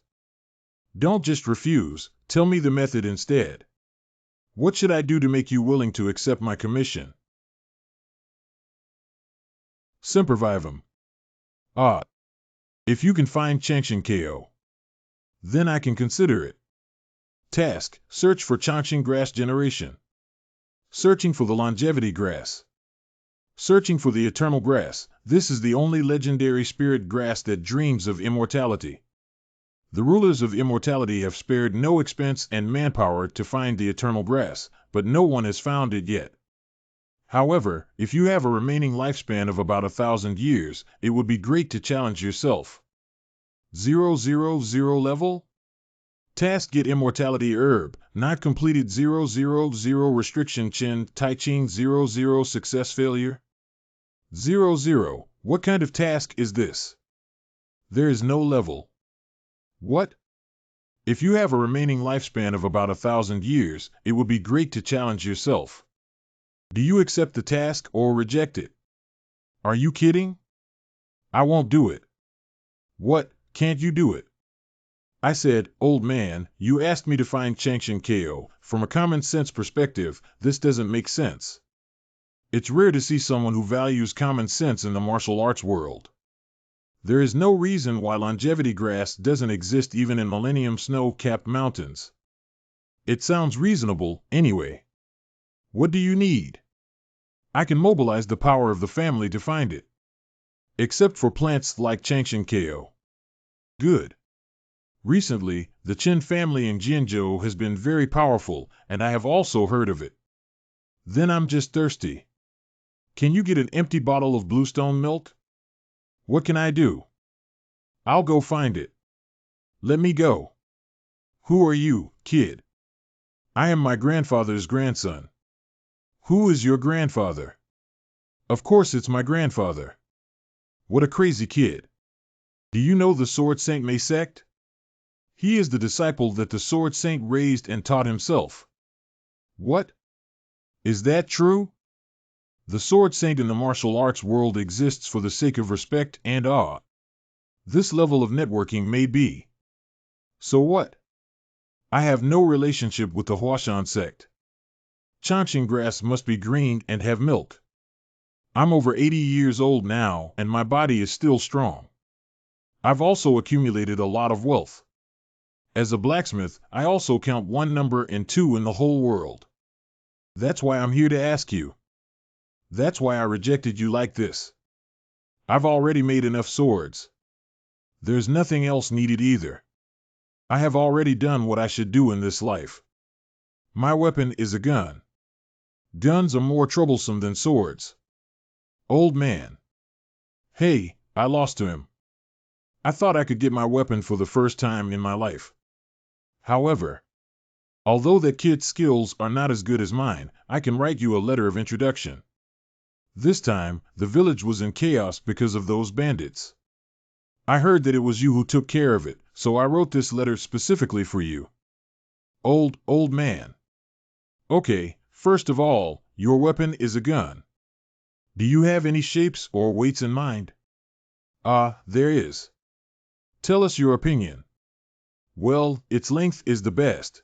Don't just refuse, tell me the method instead. What should I do to make you willing to accept my commission? Supervise him. If you can find Changshin KO, then I can consider it. Task, search for Changshin grass generation. Searching for the longevity grass. Searching for the eternal grass. This is the only legendary spirit grass that dreams of immortality. The rulers of immortality have spared no expense and manpower to find the eternal grass, but no one has found it yet. However, if you have a remaining lifespan of about 1,000 years, it would be great to challenge yourself. 000 level? Task, get immortality herb, not completed. 000 restriction chin, Tai Ching. 0 success failure. 0 what kind of task is this? There is no level. What? If you have a remaining lifespan of about 1,000 years, it would be great to challenge yourself. Do you accept the task or reject it? Are you kidding? I won't do it. What, can't you do it? I said, old man, you asked me to find Changshin KO. From a common sense perspective, this doesn't make sense. It's rare to see someone who values common sense in the martial arts world. There is no reason why longevity grass doesn't exist even in Millennium snow-capped mountains. It sounds reasonable, anyway. What do you need? I can mobilize the power of the family to find it. Except for plants like Changshin KO. Good. Recently, the Qin family in Jianzhou has been very powerful, and I have also heard of it. Then I'm just thirsty. Can you get an empty bottle of bluestone milk? What can I do? I'll go find it. Let me go. Who are you, kid? I am my grandfather's grandson. Who is your grandfather? Of course it's my grandfather. What a crazy kid. Do you know the Sword Saint Mei sect? He is the disciple that the sword saint raised and taught himself. What? Is that true? The sword saint in the martial arts world exists for the sake of respect and awe. This level of networking may be. So what? I have no relationship with the Huashan sect. Chanching grass must be green and have milk. I'm over 80 years old now, and my body is still strong. I've also accumulated a lot of wealth. As a blacksmith, I also count 1 number and 2 in the whole world. That's why I'm here to ask you. That's why I rejected you like this. I've already made enough swords. There's nothing else needed either. I have already done what I should do in this life. My weapon is a gun. Guns are more troublesome than swords. Old man. Hey, I lost to him. I thought I could get my weapon for the first time in my life. However, although that kid's skills are not as good as mine, I can write you a letter of introduction. This time, the village was in chaos because of those bandits. I heard that it was you who took care of it, so I wrote this letter specifically for you. Old man. Okay, first of all, your weapon is a gun. Do you have any shapes or weights in mind? There is. Tell us your opinion. Well, its length is the best.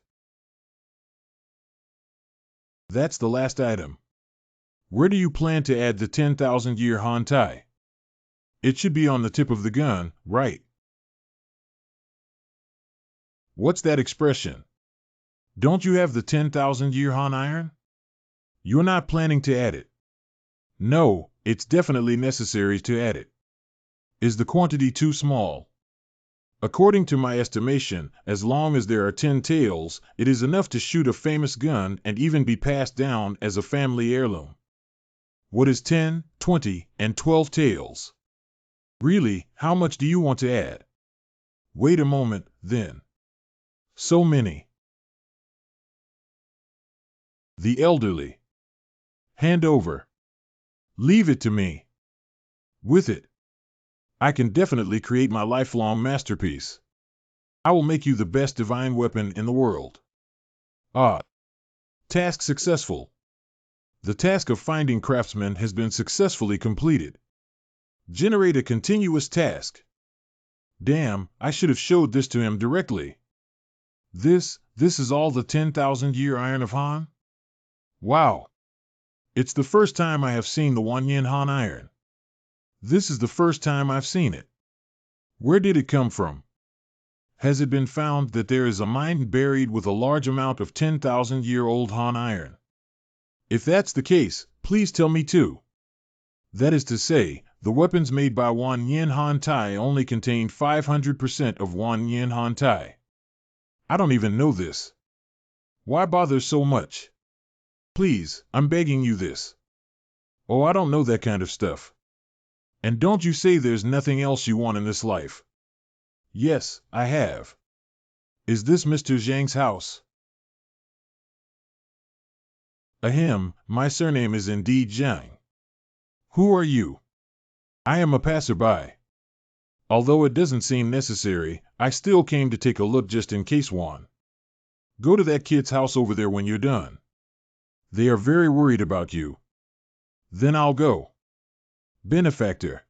That's the last item. Where do you plan to add the 10,000-year Han Tai? It should be on the tip of the gun, right? What's that expression? Don't you have the 10,000-year Han iron? You're not planning to add it. No, it's definitely necessary to add it. Is the quantity too small? According to my estimation, as long as there are 10 tails, it is enough to shoot a famous gun and even be passed down as a family heirloom. What is 10, 20, and 12 tails? Really, how much do you want to add? Wait a moment, then. So many. The elderly. Hand over. Leave it to me. With it, I can definitely create my lifelong masterpiece. I will make you the best divine weapon in the world. Task successful. The task of finding craftsmen has been successfully completed. Generate a continuous task. Damn, I should have showed this to him directly. This is all the 10,000-year iron of Han? Wow. It's the first time I have seen the 1 yen Han iron. This is the first time I've seen it. Where did it come from? Has it been found that there is a mine buried with a large amount of 10,000-year-old Han iron? If that's the case, please tell me too. That is to say, the weapons made by 1 yen Han Tai only contain 500% of 1 yen Han Tai. I don't even know this. Why bother so much? Please, I'm begging you this. Oh, I don't know that kind of stuff. And don't you say there's nothing else you want in this life. Yes, I have. Is this Mr. Zhang's house? Ahem, my surname is indeed Zhang. Who are you? I am a passerby. Although it doesn't seem necessary, I still came to take a look just in case one. Go to that kid's house over there when you're done. They are very worried about you. Then I'll go. Benefactor.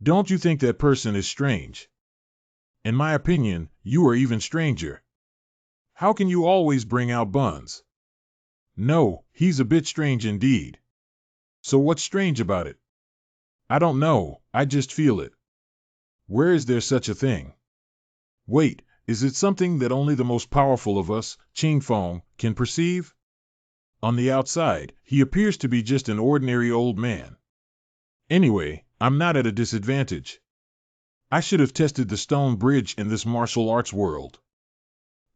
Don't you think that person is strange? In my opinion, you are even stranger. How can you always bring out buns? No, he's a bit strange indeed. So what's strange about it? I don't know, I just feel it. Where is there such a thing? Wait, is it something that only the most powerful of us, Qing Feng, can perceive? On the outside, he appears to be just an ordinary old man. Anyway, I'm not at a disadvantage. I should have tested the stone bridge in this martial arts world.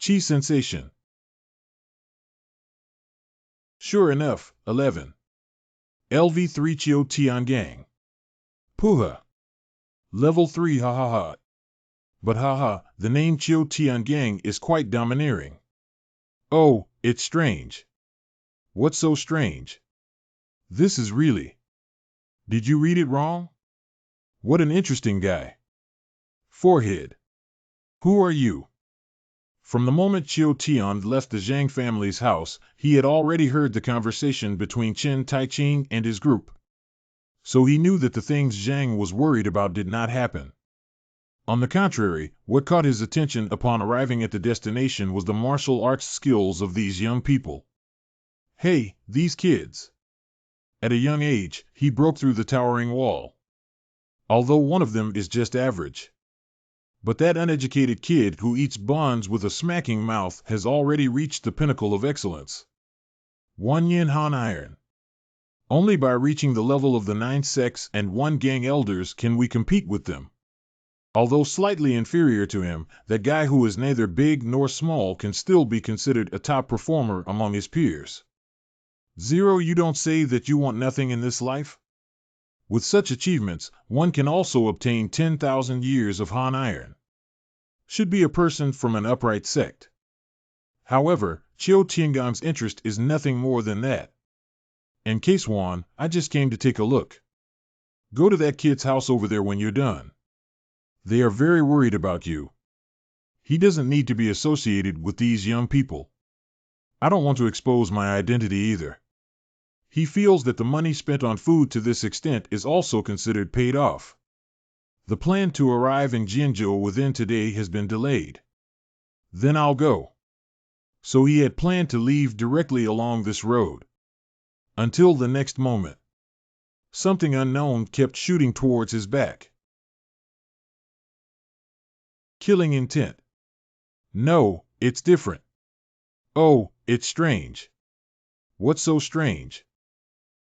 Chi sensation. Sure enough, 11. LV3 Chio Tiangang. Puha. Level 3 ha ha ha. But haha, the name Chio Tiangang is quite domineering. Oh, it's strange. What's so strange? This is really. Did you read it wrong? What an interesting guy. Forehead. Who are you? From the moment Chiu Tian left the Zhang family's house, he had already heard the conversation between Chen Taiqing and his group. So he knew that the things Zhang was worried about did not happen. On the contrary, what caught his attention upon arriving at the destination was the martial arts skills of these young people. Hey, these kids! At a young age, he broke through the towering wall. Although one of them is just average. But that uneducated kid who eats buns with a smacking mouth has already reached the pinnacle of excellence. One Yin Han Iron. Only by reaching the level of the 9 sects and 1 gang elders can we compete with them. Although slightly inferior to him, that guy who is neither big nor small can still be considered a top performer among his peers. Zero, you don't say that you want nothing in this life? With such achievements, one can also obtain 10,000 years of Han Iron. Should be a person from an upright sect. However, Chiu Tiangong's interest is nothing more than that. In case one, I just came to take a look. Go to that kid's house over there when you're done. They are very worried about you. He doesn't need to be associated with these young people. I don't want to expose my identity either. He feels that the money spent on food to this extent is also considered paid off. The plan to arrive in Jinzhou within today has been delayed. Then I'll go. So he had planned to leave directly along this road. Until the next moment. Something unknown kept shooting towards his back. Killing intent. No, it's different. Oh, it's strange. What's so strange?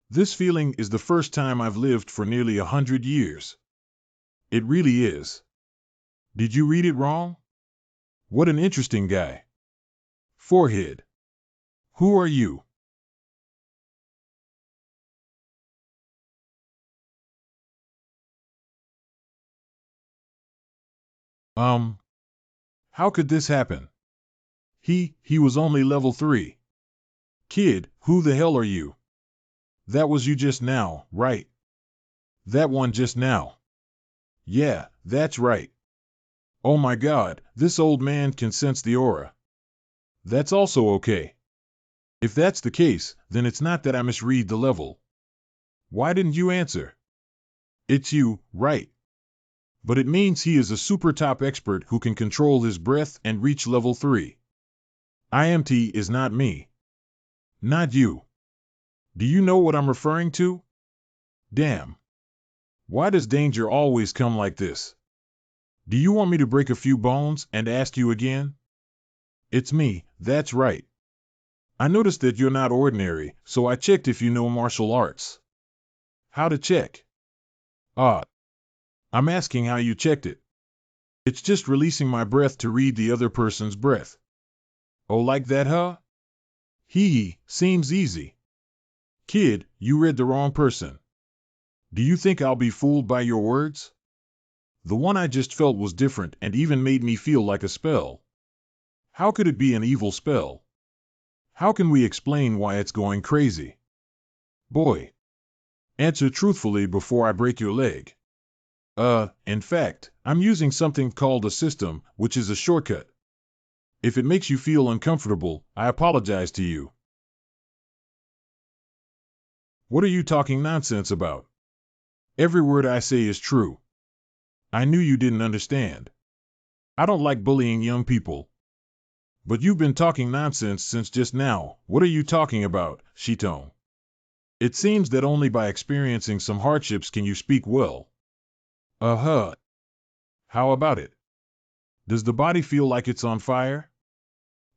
This feeling is the first time I've lived for nearly 100 years. It really is. Did you read it wrong? What an interesting guy. Forehead. Who are you? How could this happen? He was only level 3. Kid, who the hell are you? That was you just now, right? That one just now. Yeah, that's right. Oh my God, this old man can sense the aura. That's also okay. If that's the case, then it's not that I misread the level. Why didn't you answer? It's you, right? But it means he is a super top expert who can control his breath and reach level 3. IMT is not me. Not you. Do you know what I'm referring to? Damn. Why does danger always come like this? Do you want me to break a few bones and ask you again? It's me, that's right. I noticed that you're not ordinary, so I checked if you know martial arts. How to check? I'm asking how you checked it. It's just releasing my breath to read the other person's breath. Oh, like that, huh? Seems easy. Kid, you read the wrong person. Do you think I'll be fooled by your words? The one I just felt was different and even made me feel like a spell. How could it be an evil spell? How can we explain why it's going crazy? Boy. Answer truthfully before I break your leg. In fact, I'm using something called a system, which is a shortcut. If it makes you feel uncomfortable, I apologize to you. What are you talking nonsense about? Every word I say is true. I knew you didn't understand. I don't like bullying young people. But you've been talking nonsense since just now. What are you talking about, Shitong? It seems that only by experiencing some hardships can you speak well. How about it? Does the body feel like it's on fire?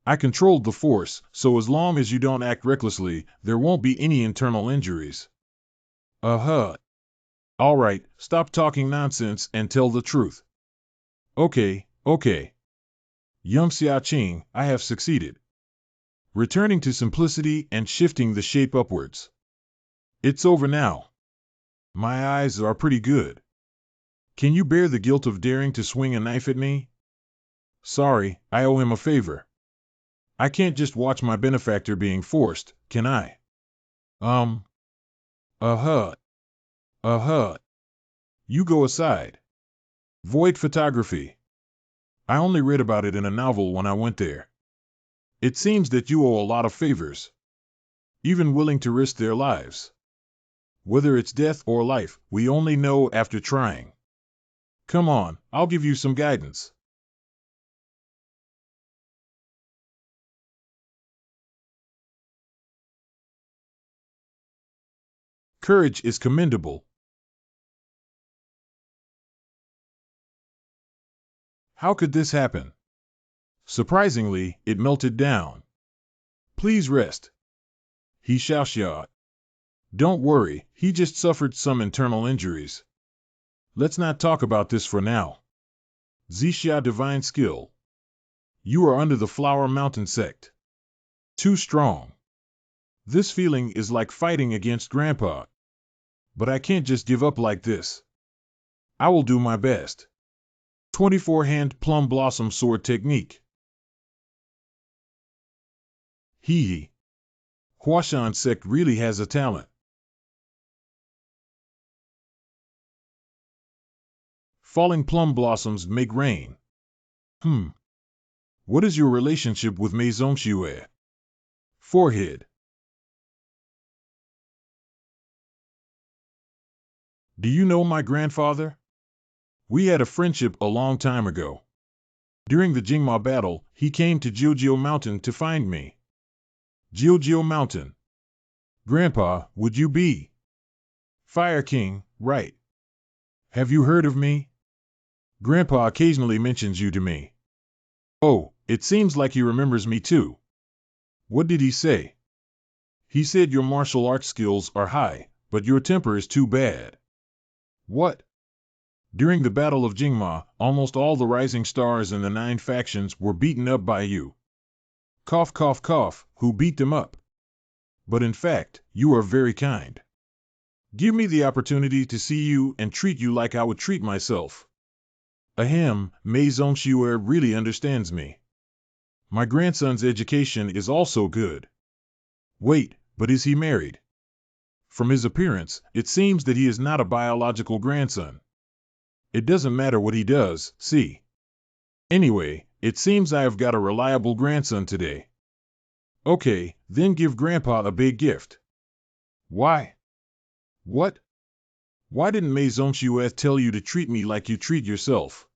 I controlled the force, so as long as you don't act recklessly, there won't be any internal injuries. All right, stop talking nonsense and tell the truth. Okay. Yum Xiaoqing, I have succeeded. Returning to simplicity and shifting the shape upwards. It's over now. My eyes are pretty good. Can you bear the guilt of daring to swing a knife at me? Sorry, I owe him a favor. I can't just watch my benefactor being forced, can I? You go aside. Void photography. I only read about it in a novel when I went there. It seems that you owe a lot of favors, even willing to risk their lives. Whether it's death or life, we only know after trying. Come on, I'll give you some guidance. Courage is commendable. How could this happen? Surprisingly, it melted down. Please rest. He shouted. Don't worry, he just suffered some internal injuries. Let's not talk about this for now. Zixia divine skill. You are under the Flower Mountain sect. Too strong. This feeling is like fighting against Grandpa. But I can't just give up like this. I will do my best. 24-hand plum blossom sword technique. Hee. Huashan sect really has a talent. Falling plum blossoms make rain. What is your relationship with MANHWA? Forehead. Do you know my grandfather? We had a friendship a long time ago. During the Jingma battle, he came to Jiujiu Mountain to find me. Jiujiu Mountain. Grandpa, would you be? Fire King, right. Have you heard of me? Grandpa occasionally mentions you to me. Oh, it seems like he remembers me too. What did he say? He said your martial arts skills are high, but your temper is too bad. What? During the Battle of Jingma, almost all the rising stars in the 9 factions were beaten up by you. Cough, cough, cough, who beat them up? But in fact, you are very kind. Give me the opportunity to see you and treat you like I would treat myself. Ahem, MANHWA really understands me. My grandson's education is also good. Wait, but is he married? From his appearance, it seems that he is not a biological grandson. It doesn't matter what he does, see. Anyway, it seems I have got a reliable grandson today. Okay, then give Grandpa a big gift. Why? What? Why didn't MANHWA tell you to treat me like you treat yourself?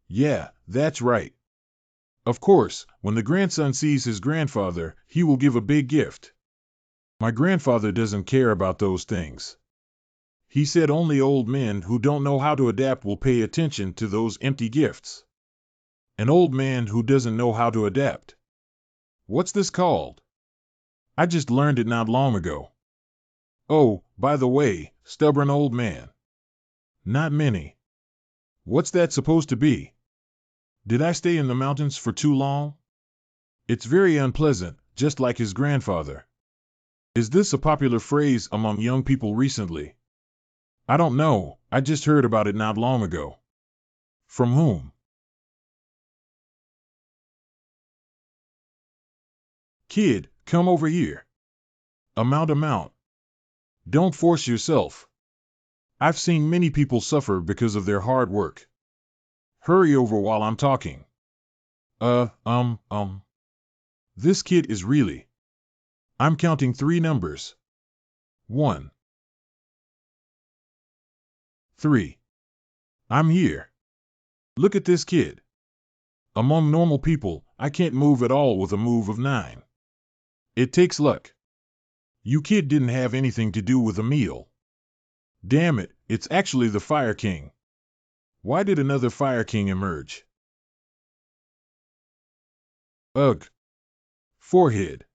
Yeah, that's right. Of course, when the grandson sees his grandfather, he will give a big gift. My grandfather doesn't care about those things. He said only old men who don't know how to adapt will pay attention to those empty gifts. An old man who doesn't know how to adapt. What's this called? I just learned it not long ago. Oh, by the way, stubborn old man. Not many. What's that supposed to be? Did I stay in the mountains for too long? It's very unpleasant, just like his grandfather. Is this a popular phrase among young people recently? I don't know, I just heard about it not long ago. From whom? Kid, come over here. Amount. Don't force yourself. I've seen many people suffer because of their hard work. Hurry over while I'm talking. This kid is really. I'm counting 3 numbers. 1, 3. I'm here. Look at this kid. Among normal people, I can't move at all with a move of 9. It takes luck. You kid didn't have anything to do with a meal. Damn it, it's actually the Fire King. Why did another Fire King emerge? Ugh. Forehead.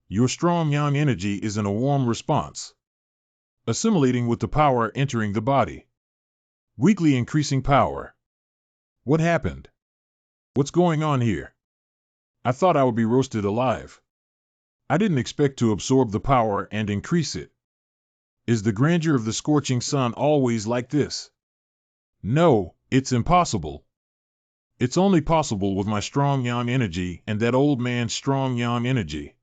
Your strong yang energy is in a warm response. Assimilating with the power entering the body. Weekly increasing power. What happened? What's going on here? I thought I would be roasted alive. I didn't expect to absorb the power and increase it. Is the grandeur of the scorching sun always like this? No, it's impossible. It's only possible with my strong yang energy and that old man's strong yang energy.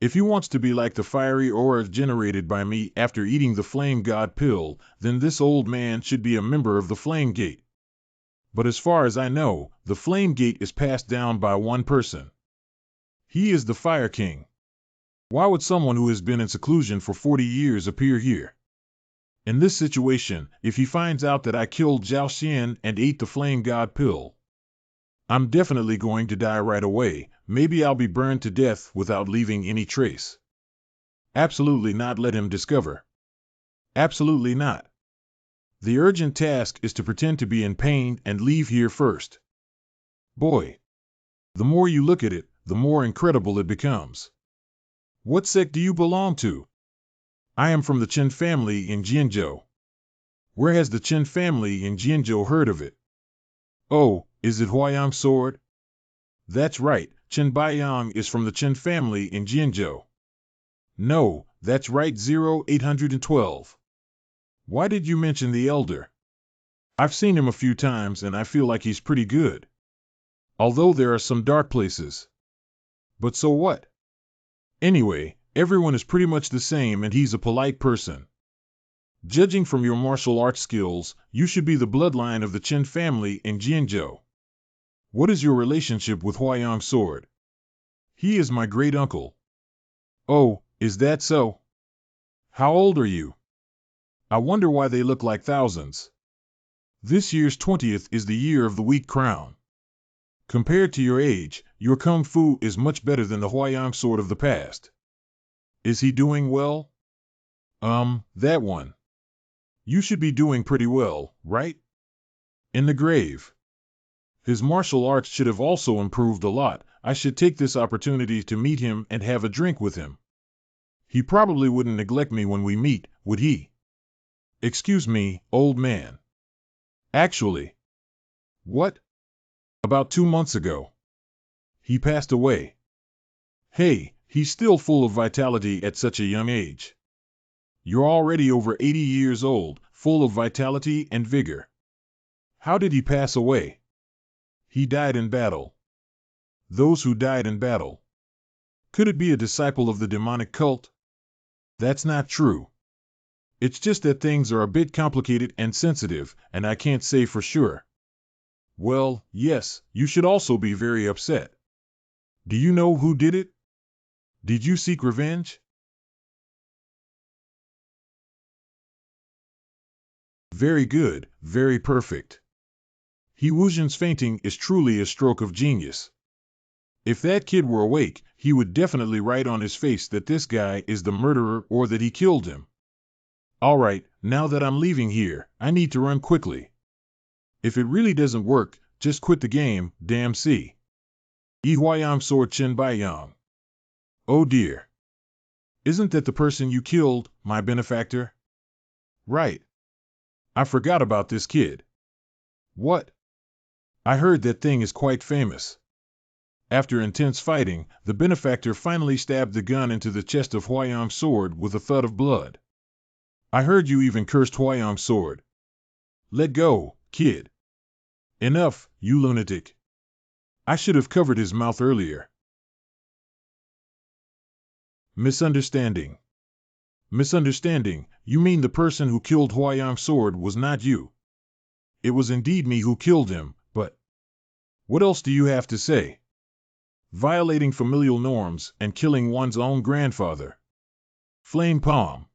If he wants to be like the fiery aura generated by me after eating the Flame God pill, then this old man should be a member of the Flame Gate. but as far as I know, the flame gate is passed down by one person. He is the Fire King. Why would someone who has been in seclusion for 40 years appear here? In this situation, if he finds out that I killed Zhao Xian and ate the Flame God pill, I'm definitely going to die right away. Maybe I'll be burned to death without leaving any trace. Absolutely not let him discover. Absolutely not. The urgent task is to pretend to be in pain and leave here first. Boy, the more you look at it, the more incredible it becomes. What sect do you belong to? I am from the Chen family in Jianzhou. Where has the Chen family in Jianzhou heard of it? Oh, is it Huayang sword? That's right, Chen Baiyang is from the Chen family in Jianzhou. No, that's right 0812. Why did you mention the elder? I've seen him a few times and I feel like he's pretty good. Although there are some dark places. But so what? Anyway, everyone is pretty much the same and he's a polite person. Judging from your martial arts skills, you should be the bloodline of the Chen family in Jianzhou. What is your relationship with Huayang sword? He is my great uncle. Oh, is that so? How old are you? I wonder why they look like thousands. This year's 20th is the year of the wheat crown. Compared to your age, your kung fu is much better than the Huayang sword of the past. Is he doing well? That one. You should be doing pretty well, right? In the grave. His martial arts should have also improved a lot. I should take this opportunity to meet him and have a drink with him. He probably wouldn't neglect me when we meet, would he? Excuse me, old man. Actually. What? About 2 months ago. He passed away. Hey, he's still full of vitality at such a young age. You're already over 80 years old, full of vitality and vigor. How did he pass away? He died in battle. Those who died in battle. Could it be a disciple of the demonic cult? That's not true. It's just that things are a bit complicated and sensitive, and I can't say for sure. Well, yes, you should also be very upset. Do you know who did it? Did you seek revenge? Very good, very perfect. He Wuzhen's fainting is truly a stroke of genius. If that kid were awake, he would definitely write on his face that this guy is the murderer or that he killed him. All right, now that I'm leaving here, I need to run quickly. If it really doesn't work, just quit the game, damn see. Yi Huayang sword Chen Baiyang. Oh dear. Isn't that the person you killed, my benefactor? Right. I forgot about this kid. What? I heard that thing is quite famous. After intense fighting, the benefactor finally stabbed the gun into the chest of Huayang's sword with a thud of blood. I heard you even cursed Huayang's sword. Let go, kid. Enough, you lunatic. I should have covered his mouth earlier. Misunderstanding. Misunderstanding, you mean the person who killed Huayang's sword was not you. It was indeed me who killed him, but what else do you have to say? Violating familial norms and killing one's own grandfather. Flame palm.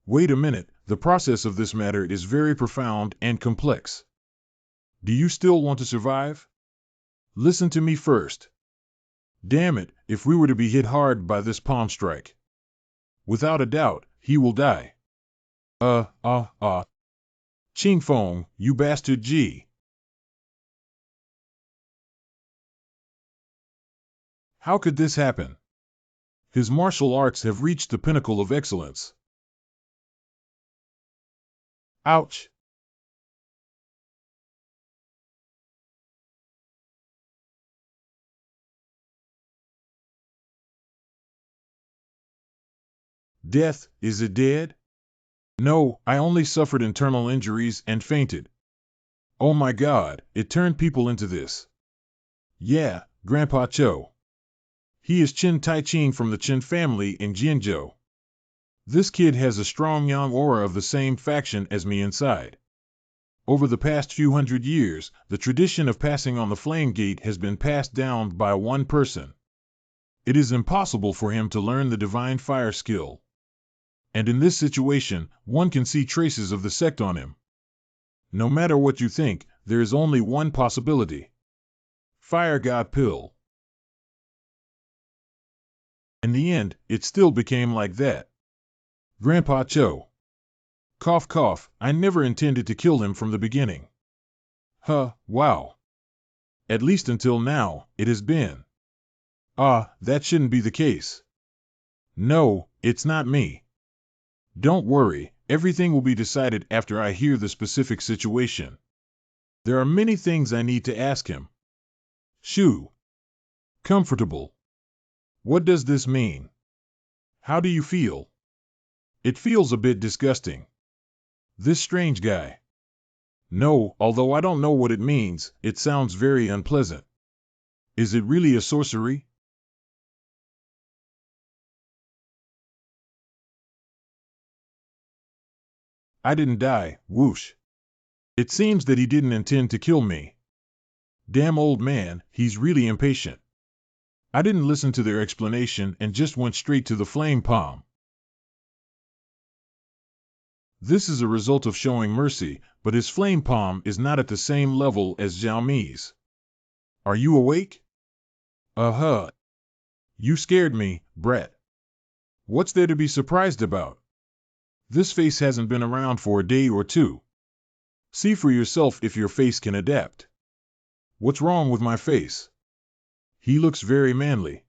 Wait a minute, the process of this matter is very profound and complex. Do you still want to survive? Listen to me first. Damn it, if we were to be hit hard by this palm strike. Without a doubt, he will die. Ching Fong, you bastard G. How could this happen? His martial arts have reached the pinnacle of excellence. Ouch. Death, is it dead? No, I only suffered internal injuries and fainted. Oh my God, it turned people into this. Yeah, Grandpa Cho. He is Qin Tai Ching from the Qin family in Jianzhou. This kid has a strong young aura of the same faction as me inside. Over the past few hundred years, the tradition of passing on the flame gate has been passed down by one person. It is impossible for him to learn the divine fire skill. And in this situation, one can see traces of the sect on him. No matter what you think, there is only one possibility. Fire God pill. In the end, it still became like that. Grandpa Cho. Cough cough, I never intended to kill him from the beginning. Huh, wow. At least until now, it has been. That shouldn't be the case. No, it's not me. Don't worry, everything will be decided after I hear the specific situation. There are many things I need to ask him. Shoo. Comfortable. What does this mean? How do you feel? It feels a bit disgusting. This strange guy. No, although I don't know what it means, it sounds very unpleasant. Is it really a sorcery? I didn't die, whoosh. It seems that he didn't intend to kill me. Damn old man, he's really impatient. I didn't listen to their explanation and just went straight to the flame palm. This is a result of showing mercy, but his flame palm is not at the same level as Xiaomi's. Are you awake? Uh-huh. You scared me, Brett. What's there to be surprised about? This face hasn't been around for a day or two. See for yourself if your face can adapt. What's wrong with my face? He looks very manly.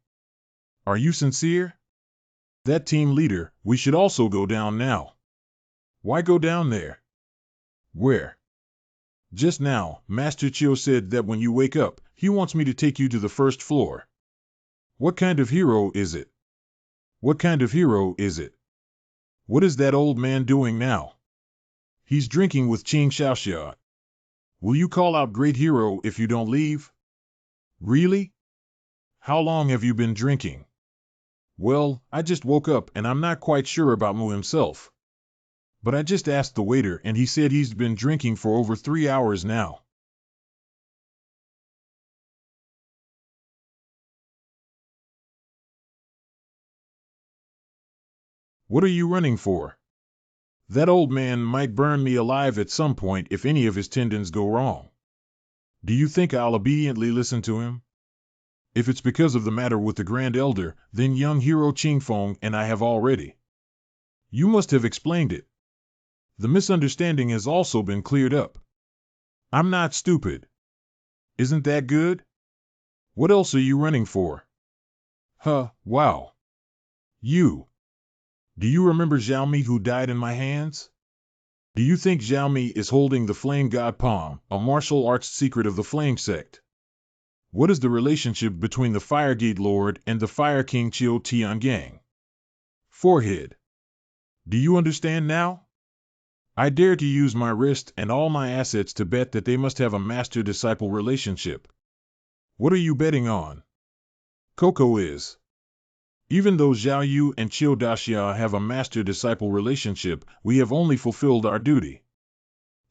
Are you sincere? That team leader, we should also go down now. Why go down there? Where? Just now, Master Chiu said that when you wake up, he wants me to take you to the first floor. What kind of hero is it? What kind of hero is it? What is that old man doing now? He's drinking with Qing Xiaoxia. Will you call out great hero if you don't leave? Really? How long have you been drinking? Well, I just woke up and I'm not quite sure about Mu himself. But I just asked the waiter and he said he's been drinking for over 3 hours now. What are you running for? That old man might burn me alive at some point if any of his tendons go wrong. Do you think I'll obediently listen to him? If it's because of the matter with the Grand Elder, then young hero Qingfeng and I have already. You must have explained it. The misunderstanding has also been cleared up. I'm not stupid. Isn't that good? What else are you running for? Huh, wow. You. Do you remember Xiaomi who died in my hands? Do you think Xiaomi is holding the Flame God Palm, a martial arts secret of the Flame Sect? What is the relationship between the Fire Gate Lord and the Fire King Qiu Tiangang? Forehead. Do you understand now? I dare to use my wrist and all my assets to bet that they must have a master-disciple relationship. What are you betting on? Coco is. Even though Zhao Yu and Qiu Daxia have a master-disciple relationship, we have only fulfilled our duty.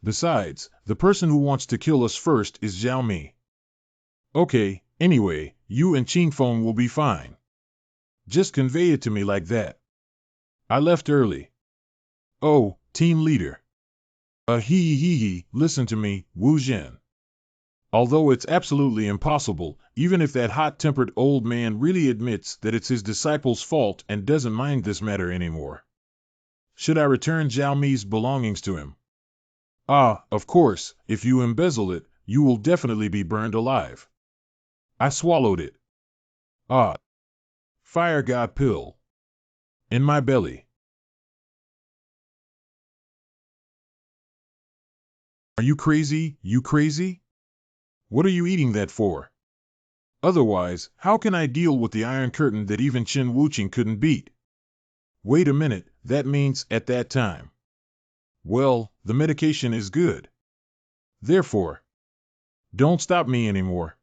Besides, the person who wants to kill us first is Zhao Mi. Okay, anyway, you and Qingfeng will be fine. Just convey it to me like that. I left early. Oh, team leader. Listen to me, Wu Zhen. Although it's absolutely impossible, even if that hot-tempered old man really admits that it's his disciple's fault and doesn't mind this matter anymore. Should I return Zhao Mi's belongings to him? Of course, if you embezzle it, you will definitely be burned alive. I swallowed it. Fire God pill. In my belly. Are you crazy, you crazy? What are you eating that for? Otherwise, how can I deal with the Iron Curtain that even Chen Wuqing couldn't beat? Wait a minute, that means at that time. Well, the medication is good. Therefore, don't stop me anymore.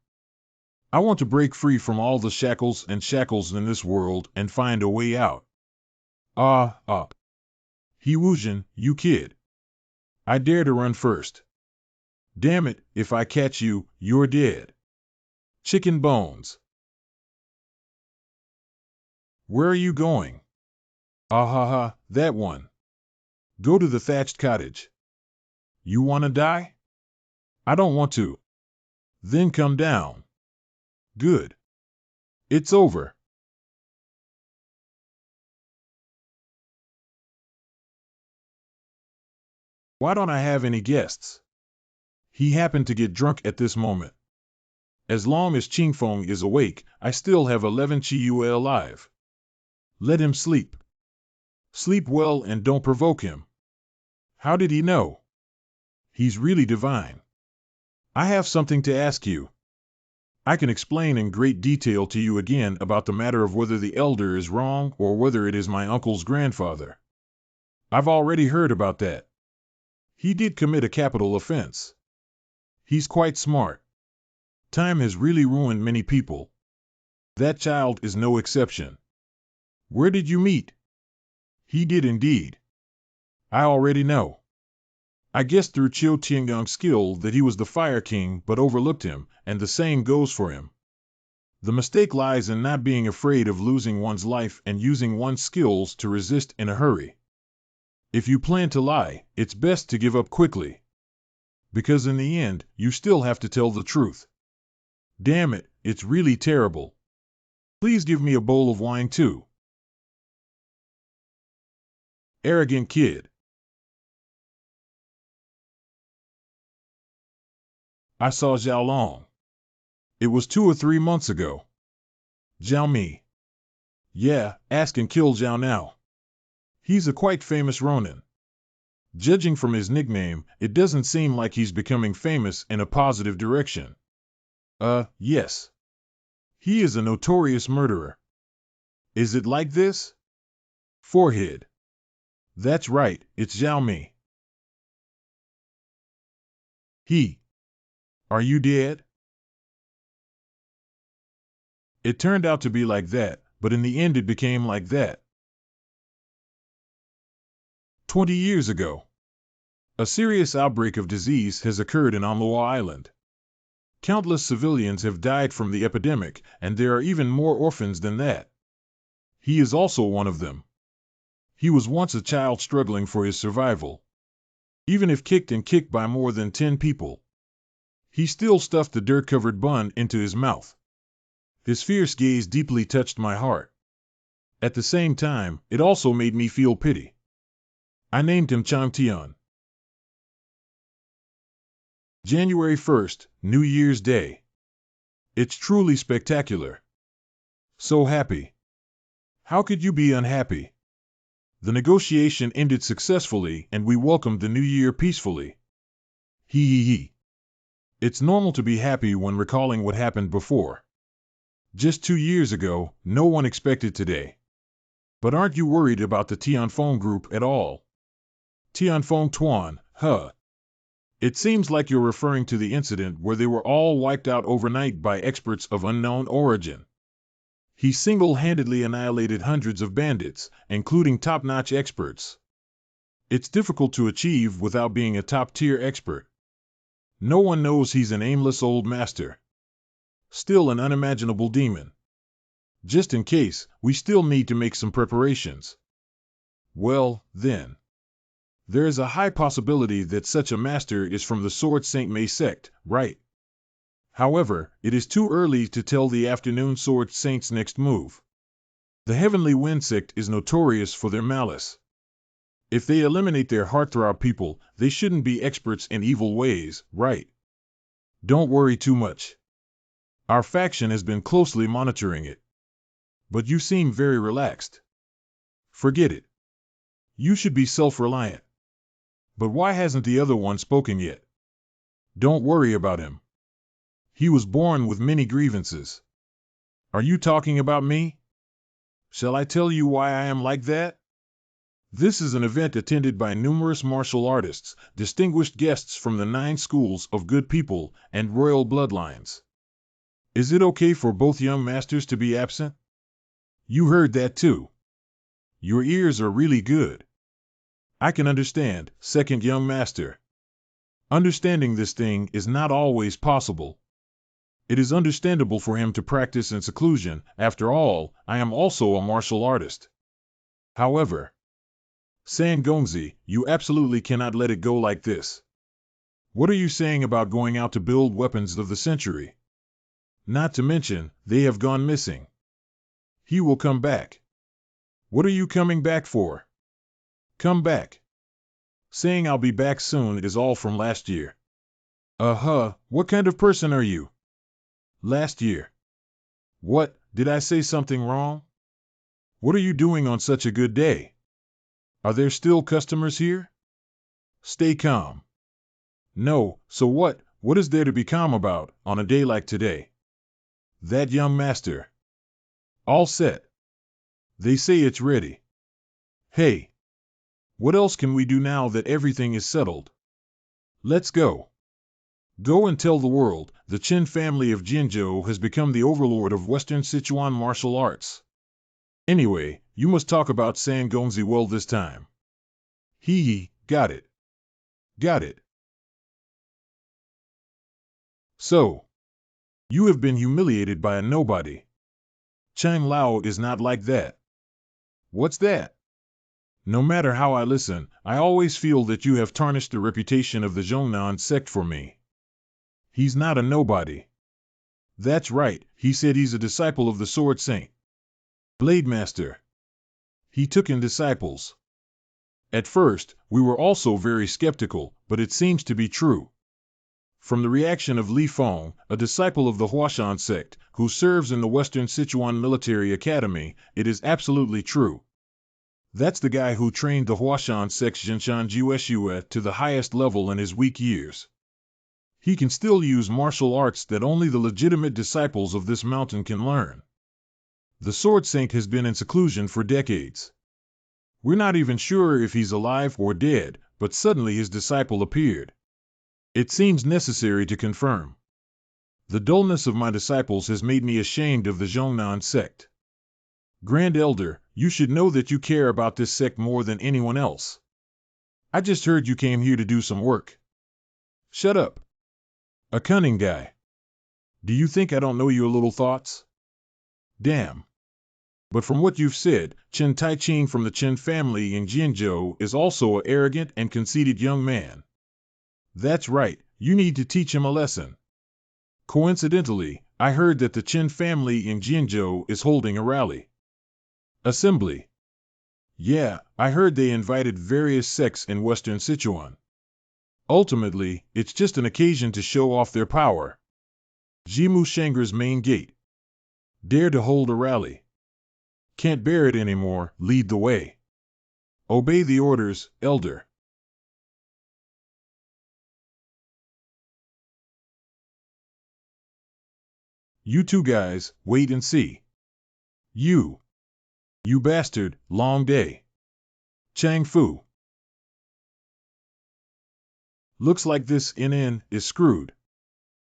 I want to break free from all the shackles in this world and find a way out. He Wuzhen, you kid. I dare to run first. Damn it, if I catch you, you're dead. Chicken bones. Where are you going? Ah ha ha, that one. Go to the thatched cottage. You wanna die? I don't want to. Then come down. Good. It's over. Why don't I have any guests? He happened to get drunk at this moment. As long as Ching Feng is awake, I still have 11 Chiyue alive. Let him sleep. Sleep well and don't provoke him. How did he know? He's really divine. I have something to ask you. I can explain in great detail to you again about the matter of whether the elder is wrong or whether it is my uncle's grandfather. I've already heard about that. He did commit a capital offense. He's quite smart. Time has really ruined many people. That child is no exception. Where did you meet? He did indeed. I already know. I guessed through Chiu Tiangong's skill that he was the Fire King but overlooked him, and the same goes for him. The mistake lies in not being afraid of losing one's life and using one's skills to resist in a hurry. If you plan to lie, it's best to give up quickly. Because in the end, you still have to tell the truth. Damn it, it's really terrible. Please give me a bowl of wine too. Arrogant kid. I saw Zhao Long. It was 2 or 3 months ago. Zhao Mi. Yeah, ask and kill Zhao now. He's a quite famous Ronin. Judging from his nickname, it doesn't seem like he's becoming famous in a positive direction. Yes. He is a notorious murderer. Is it like this? Forehead. That's right, it's Zhao Mi. He. Are you dead? It turned out to be like that, but in the end it became like that. 20 years ago. A serious outbreak of disease has occurred in MANHWA Island. Countless civilians have died from the epidemic, and there are even more orphans than that. He is also one of them. He was once a child struggling for his survival. Even if kicked and kicked by more than 10 people, he still stuffed the dirt-covered bun into his mouth. His fierce gaze deeply touched my heart. At the same time, it also made me feel pity. I named him Chang Tian. January 1st, New Year's Day. It's truly spectacular. So happy. How could you be unhappy? The negotiation ended successfully and we welcomed the new year peacefully. Hee. It's normal to be happy when recalling what happened before. Just 2 years ago, no one expected today. But aren't you worried about the Tianfeng group at all? Tianfeng Tuan, huh? It seems like you're referring to the incident where they were all wiped out overnight by experts of unknown origin. He single-handedly annihilated hundreds of bandits, including top-notch experts. It's difficult to achieve without being a top-tier expert. No one knows he's an aimless old master. Still an unimaginable demon. Just in case, we still need to make some preparations. Well, then. There is a high possibility that such a master is from the Sword Saint Mei sect, right? However, it is too early to tell the Afternoon Sword Saint's next move. The Heavenly Wind sect is notorious for their malice. If they eliminate their heartthrob people, they shouldn't be experts in evil ways, right? Don't worry too much. Our faction has been closely monitoring it. But you seem very relaxed. Forget it. You should be self-reliant. But why hasn't the other one spoken yet? Don't worry about him. He was born with many grievances. Are you talking about me? Shall I tell you why I am like that? This is an event attended by numerous martial artists, distinguished guests from the 9 schools of good people, and royal bloodlines. Is it okay for both young masters to be absent? You heard that too. Your ears are really good. I can understand, second young master. Understanding this thing is not always possible. It is understandable for him to practice in seclusion. After all, I am also a martial artist. However, Sangongzi, you absolutely cannot let it go like this. What are you saying about going out to build weapons of the century? Not to mention, they have gone missing. He will come back. What are you coming back for? Come back. Saying I'll be back soon is all from last year. What kind of person are you? Last year. What, did I say something wrong? What are you doing on such a good day? Are there still customers here? Stay calm. No, so what is there to be calm about, on a day like today? That young master. All set. They say it's ready. Hey. What else can we do now that everything is settled? Let's go. Go and tell the world, the Qin family of Jinzhou has become the overlord of Western Sichuan martial arts. Anyway, you must talk about Sangongzi well this time. Got it. Got it. So, you have been humiliated by a nobody. Chang Lao is not like that. What's that? No matter how I listen, I always feel that you have tarnished the reputation of the Zhongnan sect for me. He's not a nobody. That's right, he said he's a disciple of the Sword Saint. Blade Master. He took in disciples. At first, we were also very skeptical, but it seems to be true. From the reaction of Li Feng, a disciple of the Huashan sect, who serves in the Western Sichuan Military Academy, it is absolutely true. That's the guy who trained the Huashan sect's Jinshan Jiueshue to the highest level in his weak years. He can still use martial arts that only the legitimate disciples of this mountain can learn. The Sword Saint has been in seclusion for decades. We're not even sure if he's alive or dead, but suddenly his disciple appeared. It seems necessary to confirm. The dullness of my disciples has made me ashamed of the Zhongnan sect. Grand Elder, you should know that you care about this sect more than anyone else. I just heard you came here to do some work. Shut up. A cunning guy. Do you think I don't know your little thoughts? Damn. But from what you've said, Chen Taiqing from the Chen family in Jinzhou is also an arrogant and conceited young man. That's right, you need to teach him a lesson. Coincidentally, I heard that the Chen family in Jinzhou is holding a rally. Assembly. Yeah, I heard they invited various sects in Western Sichuan. Ultimately, it's just an occasion to show off their power. Jimu Shanger's main gate. Dare to hold a rally. Can't bear it anymore, lead the way. Obey the orders, Elder. You two guys, wait and see. You bastard, long day. Chang Fu. Looks like this inn is screwed.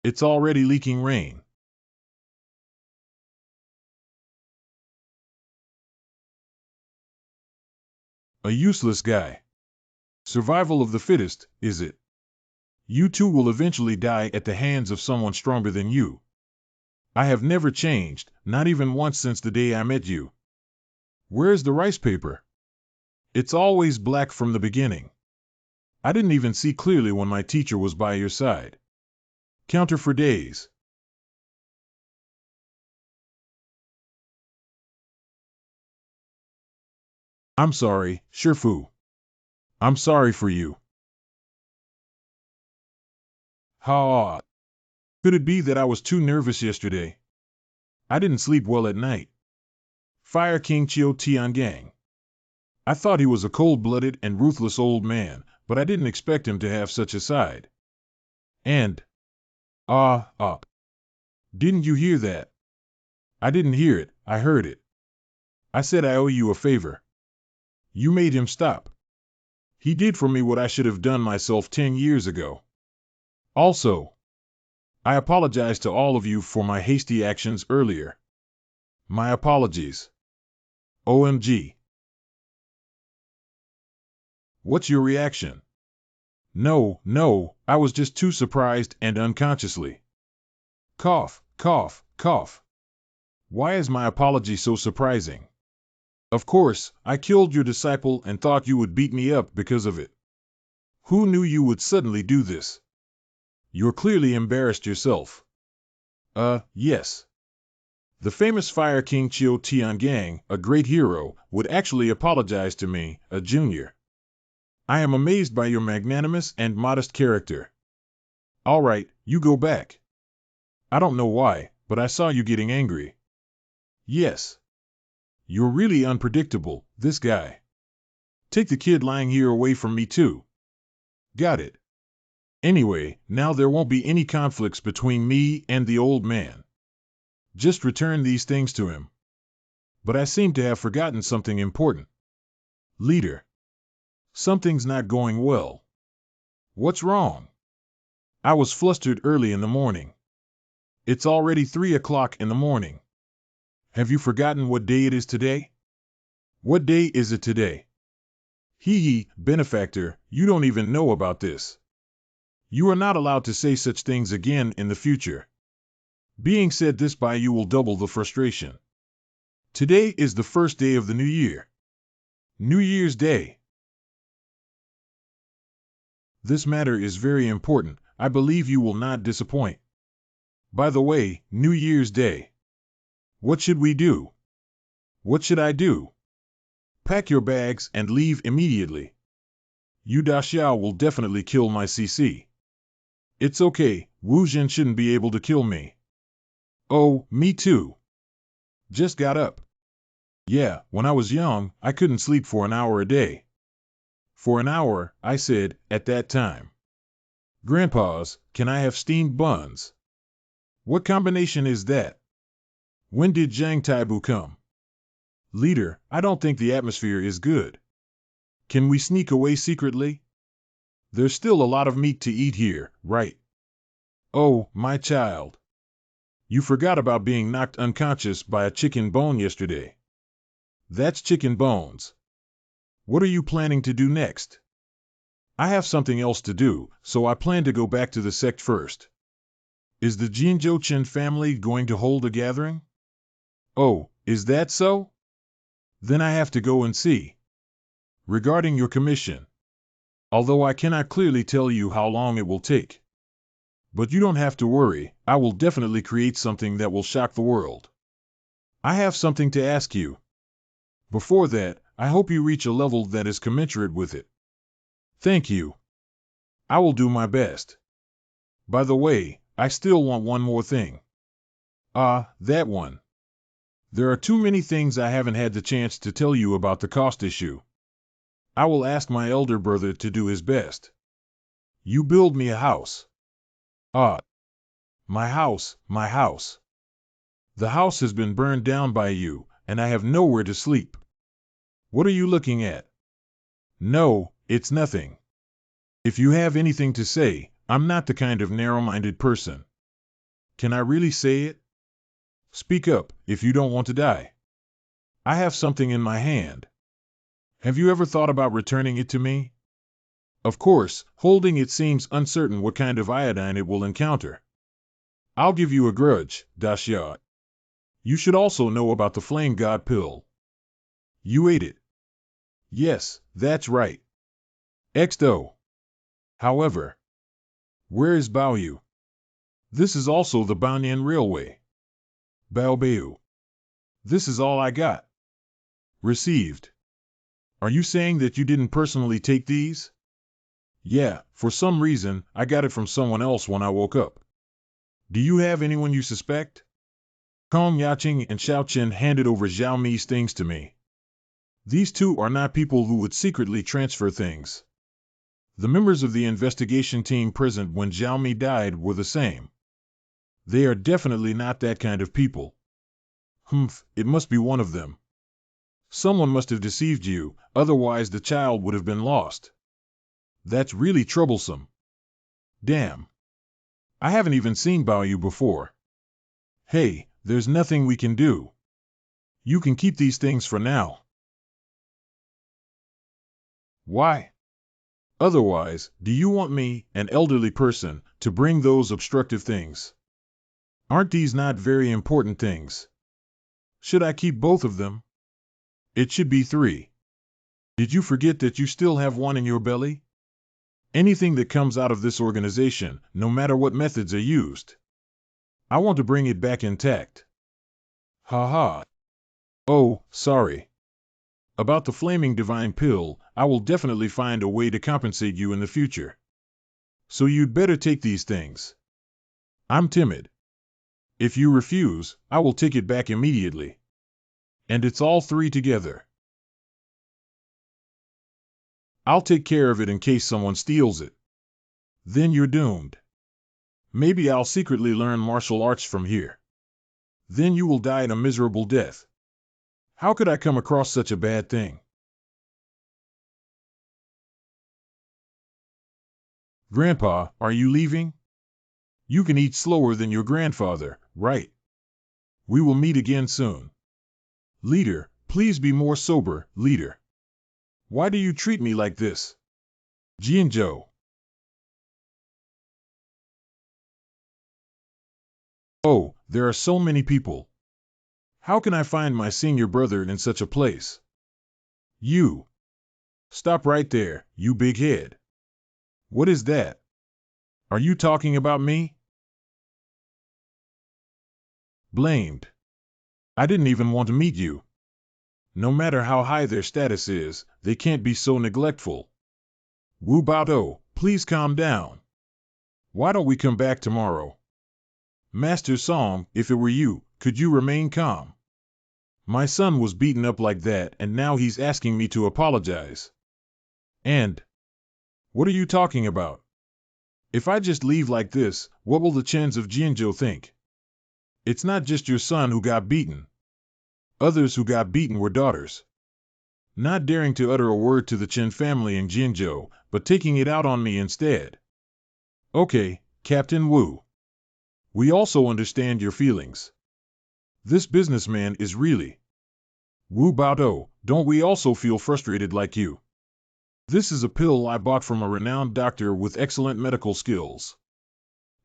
It's already leaking rain. A useless guy. Survival of the fittest, is it? You two will eventually die at the hands of someone stronger than you. I have never changed, not even once since the day I met you. Where's the rice paper? It's always black from the beginning. I didn't even see clearly when my teacher was by your side. Counter for days. I'm sorry, Shifu. I'm sorry for you. Ha! Could it be that I was too nervous yesterday? I didn't sleep well at night. Fire King Chiu Tiangang. I thought he was a cold-blooded and ruthless old man, but I didn't expect him to have such a side. And... Didn't you hear that? I didn't hear it, I heard it. I said I owe you a favor. You made him stop. He did for me what I should have done myself 10 years ago. Also, I apologize to all of you for my hasty actions earlier. My apologies. OMG. What's your reaction? No, no, I was just too surprised and unconsciously. Cough, cough, cough. Why is my apology so surprising? Of course, I killed your disciple and thought you would beat me up because of it. Who knew you would suddenly do this? You're clearly embarrassed yourself. Yes. The famous Fire King Chiu Tiangang, a great hero, would actually apologize to me, a junior. I am amazed by your magnanimous and modest character. All right, you go back. I don't know why, but I saw you getting angry. Yes. You're really unpredictable, this guy. Take the kid lying here away from me too. Got it. Anyway, now there won't be any conflicts between me and the old man. Just return these things to him. But I seem to have forgotten something important. Leader. Something's not going well. What's wrong? I was flustered early in the morning. It's already 3 o'clock in the morning. Have you forgotten what day it is today? What day is it today? Hee, benefactor, you don't even know about this. You are not allowed to say such things again in the future. Being said this by you will double the frustration. Today is the first day of the new year. New Year's Day. This matter is very important. I believe you will not disappoint. By the way, New Year's Day. What should we do? What should I do? Pack your bags and leave immediately. Yu Daxiao will definitely kill my CC. It's okay, Wu Jin shouldn't be able to kill me. Oh, me too. Just got up. Yeah, when I was young, I couldn't sleep for an hour a day. For an hour, I said, at that time. Grandpa's, can I have steamed buns? What combination is that? When did Zhang Taibu come? Leader, I don't think the atmosphere is good. Can we sneak away secretly? There's still a lot of meat to eat here, right? Oh, my child. You forgot about being knocked unconscious by a chicken bone yesterday. That's chicken bones. What are you planning to do next? I have something else to do, so I plan to go back to the sect first. Is the Jinzhou Chen family going to hold a gathering? Oh, is that so? Then I have to go and see. Regarding your commission. Although I cannot clearly tell you how long it will take. But you don't have to worry, I will definitely create something that will shock the world. I have something to ask you. Before that, I hope you reach a level that is commensurate with it. Thank you. I will do my best. By the way, I still want one more thing. That one. There are too many things I haven't had the chance to tell you about the cost issue. I will ask my elder brother to do his best. You build me a house. My house, my house. The house has been burned down by you, and I have nowhere to sleep. What are you looking at? No, it's nothing. If you have anything to say, I'm not the kind of narrow-minded person. Can I really say it? Speak up, if you don't want to die. I have something in my hand. Have you ever thought about returning it to me? Of course, holding it seems uncertain what kind of iodine it will encounter. I'll give you a grudge, Daxiao. You should also know about the Flame God pill. You ate it. Yes, that's right. Xdo. However, where is Baoyu? This is also the Baoyan Railway. Baobayu. This is all I got. Received. Are you saying that you didn't personally take these? Yeah, for some reason, I got it from someone else when I woke up. Do you have anyone you suspect? Kong Yaqing and Xiao Chen handed over Zhao Mi's things to me. These two are not people who would secretly transfer things. The members of the investigation team present when Zhao Mi died were the same. They are definitely not that kind of people. It must be one of them. Someone must have deceived you, otherwise the child would have been lost. That's really troublesome. Damn. I haven't even seen Baoyu before. Hey, there's nothing we can do. You can keep these things for now. Why? Otherwise, do you want me, an elderly person, to bring those obstructive things? Aren't these not very important things? Should I keep both of them? It should be 3. Did you forget that you still have one in your belly? Anything that comes out of this organization, no matter what methods are used, I want to bring it back intact. Ha ha. Oh, sorry. About the flaming divine pill, I will definitely find a way to compensate you in the future. So you'd better take these things. I'm timid. If you refuse, I will take it back immediately. And it's all 3 together. I'll take care of it in case someone steals it. Then you're doomed. Maybe I'll secretly learn martial arts from here. Then you will die a miserable death. How could I come across such a bad thing? Grandpa, are you leaving? You can eat slower than your grandfather, right? We will meet again soon. Leader, please be more sober, leader. Why do you treat me like this? Jinjo. Oh, there are so many people. How can I find my senior brother in such a place? You. Stop right there, you big head. What is that? Are you talking about me? Blamed. I didn't even want to meet you. No matter how high their status is, they can't be so neglectful. Wu Baodo, please calm down. Why don't we come back tomorrow? Master Song, if it were you, could you remain calm? My son was beaten up like that and now he's asking me to apologize. And? What are you talking about? If I just leave like this, what will the Chens of Jinzhou think? It's not just your son who got beaten. Others who got beaten were daughters. Not daring to utter a word to the Chen family in Jinzhou, but taking it out on me instead. Okay, Captain Wu. We also understand your feelings. This businessman is really... Wu Baodo, don't we also feel frustrated like you? This is a pill I bought from a renowned doctor with excellent medical skills.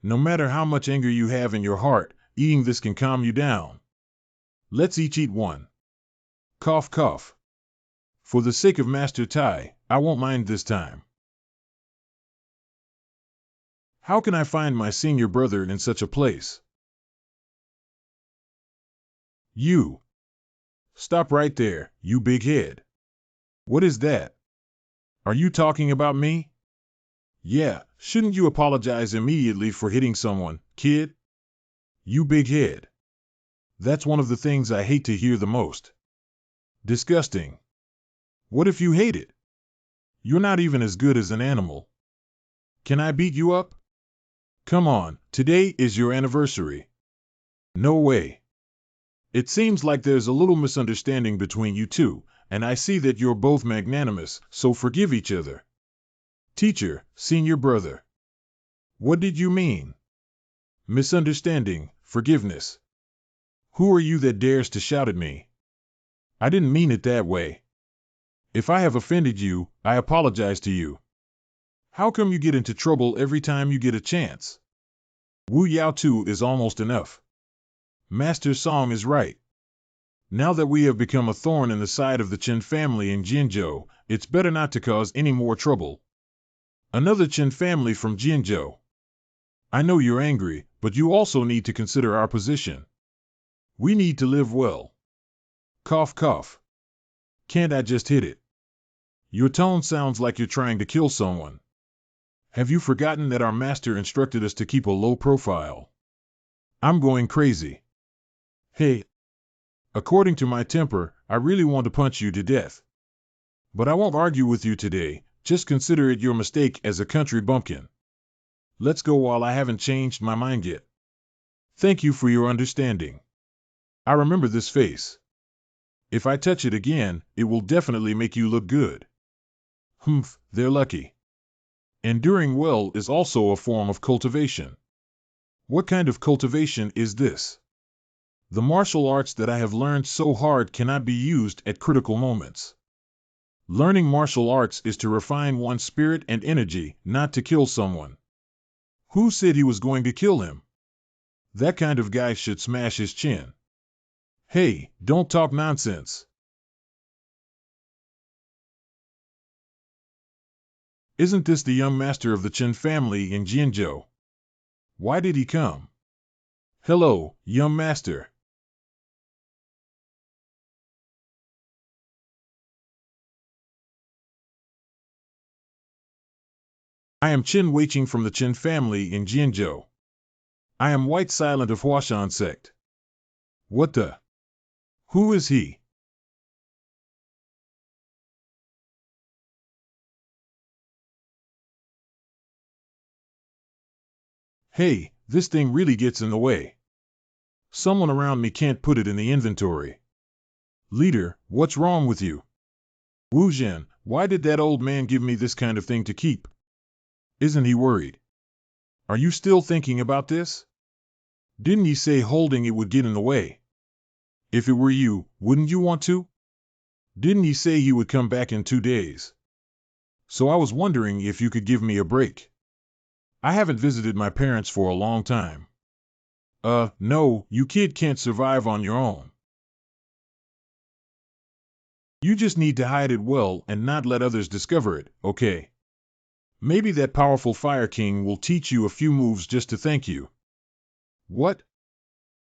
No matter how much anger you have in your heart, eating this can calm you down. Let's each eat one. Cough, cough. For the sake of Master Tai, I won't mind this time. How can I find my senior brother in such a place? You. Stop right there, you big head. What is that? Are you talking about me? Yeah, shouldn't you apologize immediately for hitting someone, kid? You big head. That's one of the things I hate to hear the most. Disgusting. What if you hate it? You're not even as good as an animal. Can I beat you up? Come on, today is your anniversary. No way. It seems like there's a little misunderstanding between you two, and I see that you're both magnanimous, so forgive each other. Teacher, senior brother. What did you mean? Misunderstanding, forgiveness. Who are you that dares to shout at me? I didn't mean it that way. If I have offended you, I apologize to you. How come you get into trouble every time you get a chance? Wu Yao Tu is almost enough. Master Song is right. Now that we have become a thorn in the side of the Chen family in Jinzhou, it's better not to cause any more trouble. Another Chen family from Jinzhou. I know you're angry, but you also need to consider our position. We need to live well. Cough, cough. Can't I just hit it? Your tone sounds like you're trying to kill someone. Have you forgotten that our master instructed us to keep a low profile? I'm going crazy. Hey. According to my temper, I really want to punch you to death. But I won't argue with you today, just consider it your mistake as a country bumpkin. Let's go while I haven't changed my mind yet. Thank you for your understanding. I remember this face. If I touch it again, it will definitely make you look good. Humph, they're lucky. Enduring well is also a form of cultivation. What kind of cultivation is this? The martial arts that I have learned so hard cannot be used at critical moments. Learning martial arts is to refine one's spirit and energy, not to kill someone. Who said he was going to kill him? That kind of guy should smash his chin. Hey, don't talk nonsense. Isn't this the young master of the Chen family in Jianzhou? Why did he come? Hello, young master. I am Chen Weiqing from the Chen family in Jianzhou. I am White Silent of Huashan sect. What the? Who is he? Hey, this thing really gets in the way. Someone around me can't put it in the inventory. Leader, what's wrong with you? Wu Zhen, why did that old man give me this kind of thing to keep? Isn't he worried? Are you still thinking about this? Didn't he say holding it would get in the way? If it were you, wouldn't you want to? Didn't he say he would come back in 2 days? So I was wondering if you could give me a break. I haven't visited my parents for a long time. No, you kid can't survive on your own. You just need to hide it well and not let others discover it, okay? Maybe that powerful Fire King will teach you a few moves just to thank you. What?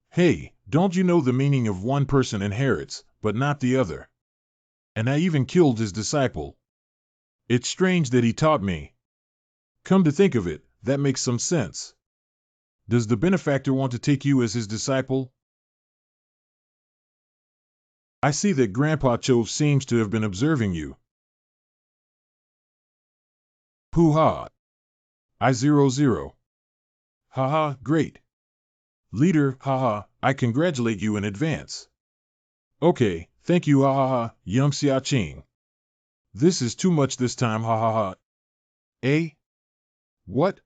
Hey, don't you know the meaning of one person inherits, but not the other? And I even killed his disciple. It's strange that he taught me. Come to think of it, that makes some sense. Does the benefactor want to take you as his disciple? I see that Grandpa Cho seems to have been observing you. Hoo-ha. I-00. Haha, great. Leader, haha, I congratulate you in advance. Okay, thank you, haha, young Xiaoqing. This is too much this time, haha. Eh? What?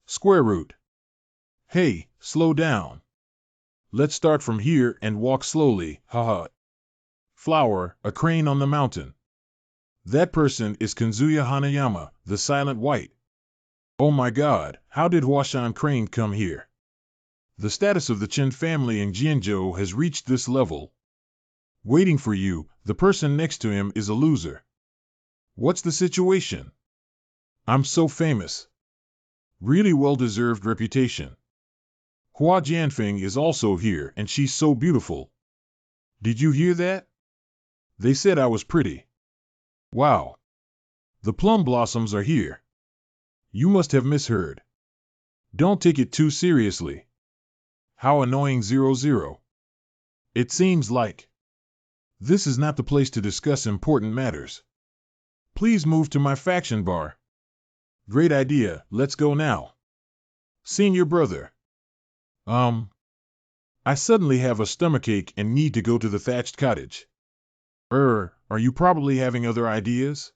Square root. Hey, slow down. Let's start from here and walk slowly, haha. Flower, a crane on the mountain. That person is Kanzuya Hanayama, the Silent White. Oh my god, how did Huashan Crane come here? The status of the Chen family in Jianzhou has reached this level. Waiting for you, the person next to him is a loser. What's the situation? I'm so famous. Really well-deserved reputation. Hua Jianfeng is also here and she's so beautiful. Did you hear that? They said I was pretty. Wow. The plum blossoms are here. You must have misheard. Don't take it too seriously. How annoying 00. It seems like. This is not the place to discuss important matters. Please move to my faction bar. Great idea, let's go now. Senior brother. I suddenly have a stomachache and need to go to the thatched cottage. Are you probably having other ideas?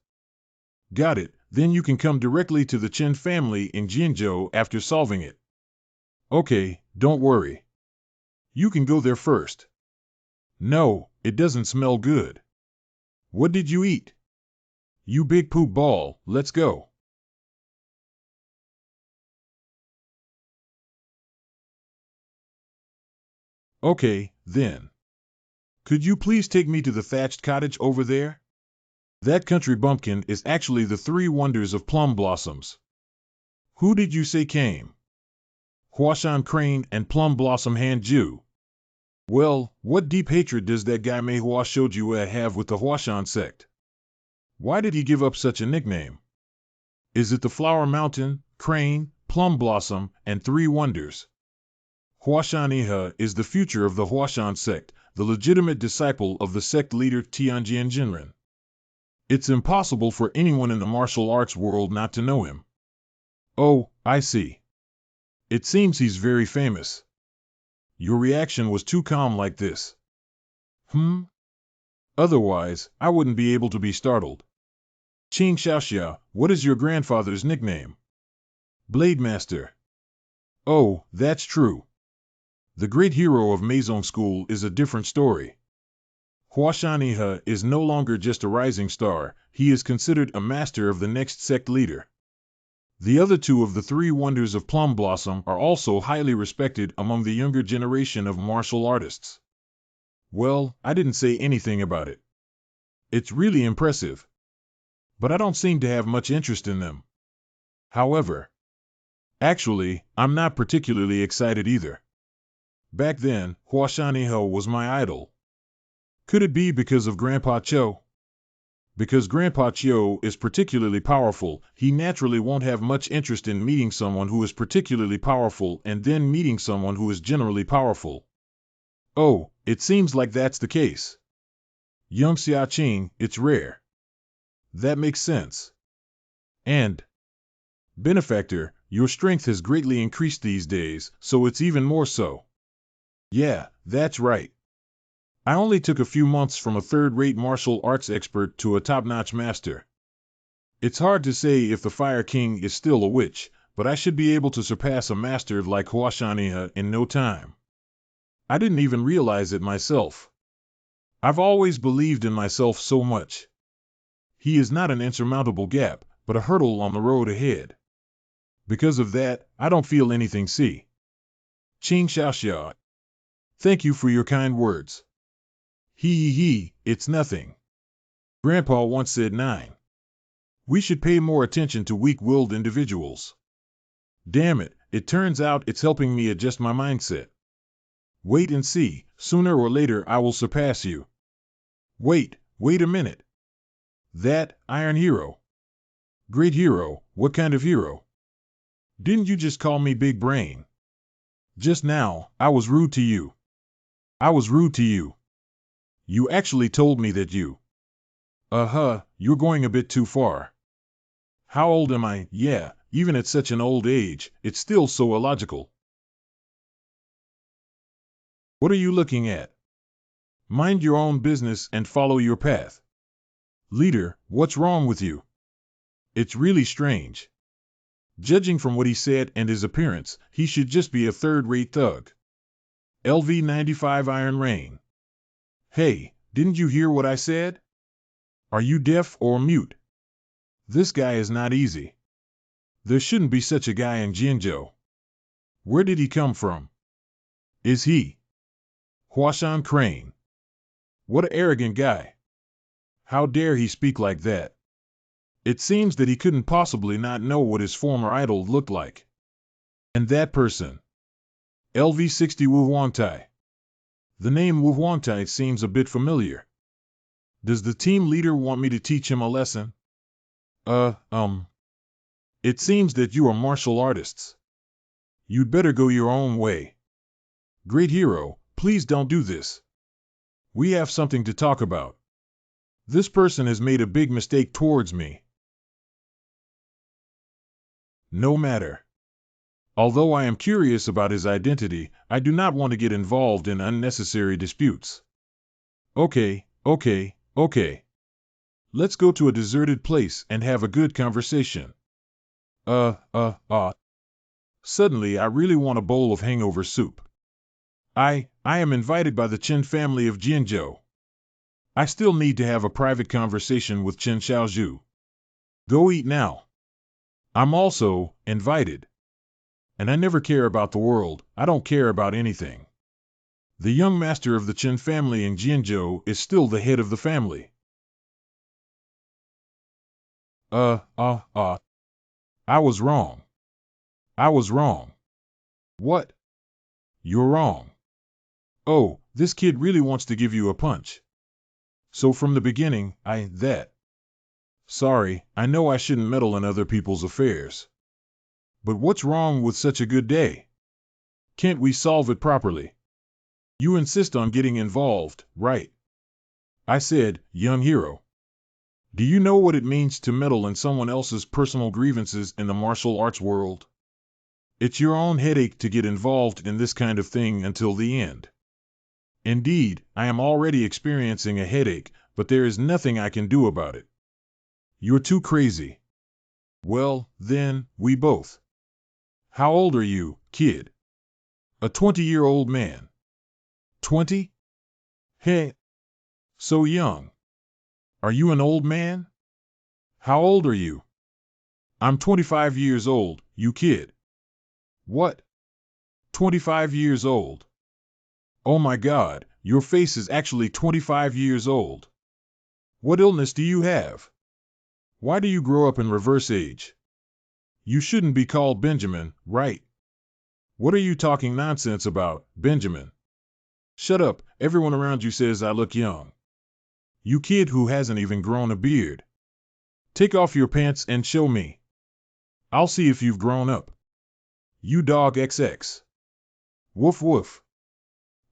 Got it, then you can come directly to the Chen family in Jianzhou after solving it. Okay, don't worry. You can go there first. No, it doesn't smell good. What did you eat? You big poop ball, let's go. Okay, then. Could you please take me to the thatched cottage over there? That country bumpkin is actually the 3 wonders of plum blossoms. Who did you say came? Huashan Crane and Plum Blossom Hand Jew. Well, what deep hatred does that guy MANHWA showed you have with the Huashan sect? Why did he give up such a nickname? Is it the Flower Mountain, Crane, Plum Blossom, and 3 Wonders? Huashan Iha is the future of the Huashan sect, the legitimate disciple of the sect leader Tianjian Jinren. It's impossible for anyone in the martial arts world not to know him. Oh, I see. It seems he's very famous. Your reaction was too calm like this. Otherwise, I wouldn't be able to be startled. Qing Xiaoxia, what is your grandfather's nickname? Blade Master. Oh, that's true. The great hero of Meizong School is a different story. Huashaniha is no longer just a rising star, he is considered a master of the next sect leader. The other two of the three wonders of Plum Blossom are also highly respected among the younger generation of martial artists. Well, I didn't say anything about it. It's really impressive. But I don't seem to have much interest in them. However, actually, I'm not particularly excited either. Back then, Huashaniha was my idol. Could it be because of Grandpa Cho? Because Grandpa Cho is particularly powerful, he naturally won't have much interest in meeting someone who is particularly powerful and then meeting someone who is generally powerful. Oh, it seems like that's the case. Young Xiaoqing, it's rare. That makes sense. And, Benefactor, your strength has greatly increased these days, so it's even more so. Yeah, that's right. I only took a few months from a third-rate martial arts expert to a top-notch master. It's hard to say if the Fire King is still a witch, but I should be able to surpass a master like Huashaniha in no time. I didn't even realize it myself. I've always believed in myself so much. He is not an insurmountable gap, but a hurdle on the road ahead. Because of that, I don't feel anything. See. Qing Xiaoxia. Thank you for your kind words. He, it's nothing. Grandpa once said 9. We should pay more attention to weak-willed individuals. Damn it, it turns out it's helping me adjust my mindset. Wait and see, sooner or later I will surpass you. Wait a minute. That, Iron Hero. Great hero, what kind of hero? Didn't you just call me Big Brain? Just now, I was rude to you. I was rude to you. You actually told me that you... you're going a bit too far. How old am I? Yeah, even at such an old age, it's still so illogical. What are you looking at? Mind your own business and follow your path. Leader, what's wrong with you? It's really strange. Judging from what he said and his appearance, he should just be a third-rate thug. LV-95 Iron Rain. Hey, didn't you hear what I said? Are you deaf or mute? This guy is not easy. There shouldn't be such a guy in Jinzhou. Where did he come from? Is he Huashan Crane? What an arrogant guy. How dare he speak like that? It seems that he couldn't possibly not know what his former idol looked like. And that person. LV-60 Wu Huangtai. The name Wu Huangtai seems a bit familiar. Does the team leader want me to teach him a lesson? It seems that you are martial artists. You'd better go your own way. Great hero, please don't do this. We have something to talk about. This person has made a big mistake towards me. No matter. Although I am curious about his identity, I do not want to get involved in unnecessary disputes. Okay. Let's go to a deserted place and have a good conversation. Suddenly I really want a bowl of hangover soup. I am invited by the Chen family of Jinzhou. I still need to have a private conversation with Chen Xiaozhu. Go eat now. I'm also invited. And I never care about the world, I don't care about anything. The young master of the Chen family in Jinzhou is still the head of the family. I was wrong. What? You're wrong. Oh, this kid really wants to give you a punch. So from the beginning, Sorry, I know I shouldn't meddle in other people's affairs. But what's wrong with such a good day? Can't we solve it properly? You insist on getting involved, right? I said, young hero. Do you know what it means to meddle in someone else's personal grievances in the martial arts world? It's your own headache to get involved in this kind of thing until the end. Indeed, I am already experiencing a headache, but there is nothing I can do about it. You're too crazy. Well, then, we both. How old are you, kid? A 20-year-old man. 20? Hey. So young. Are you an old man? How old are you? I'm 25 years old, you kid. What? 25 years old? Oh my God, your face is actually 25 years old. What illness do you have? Why do you grow up in reverse age? You shouldn't be called Benjamin, right? What are you talking nonsense about, Benjamin? Shut up, everyone around you says I look young. You kid who hasn't even grown a beard. Take off your pants and show me. I'll see if you've grown up. You dog XX. Woof woof.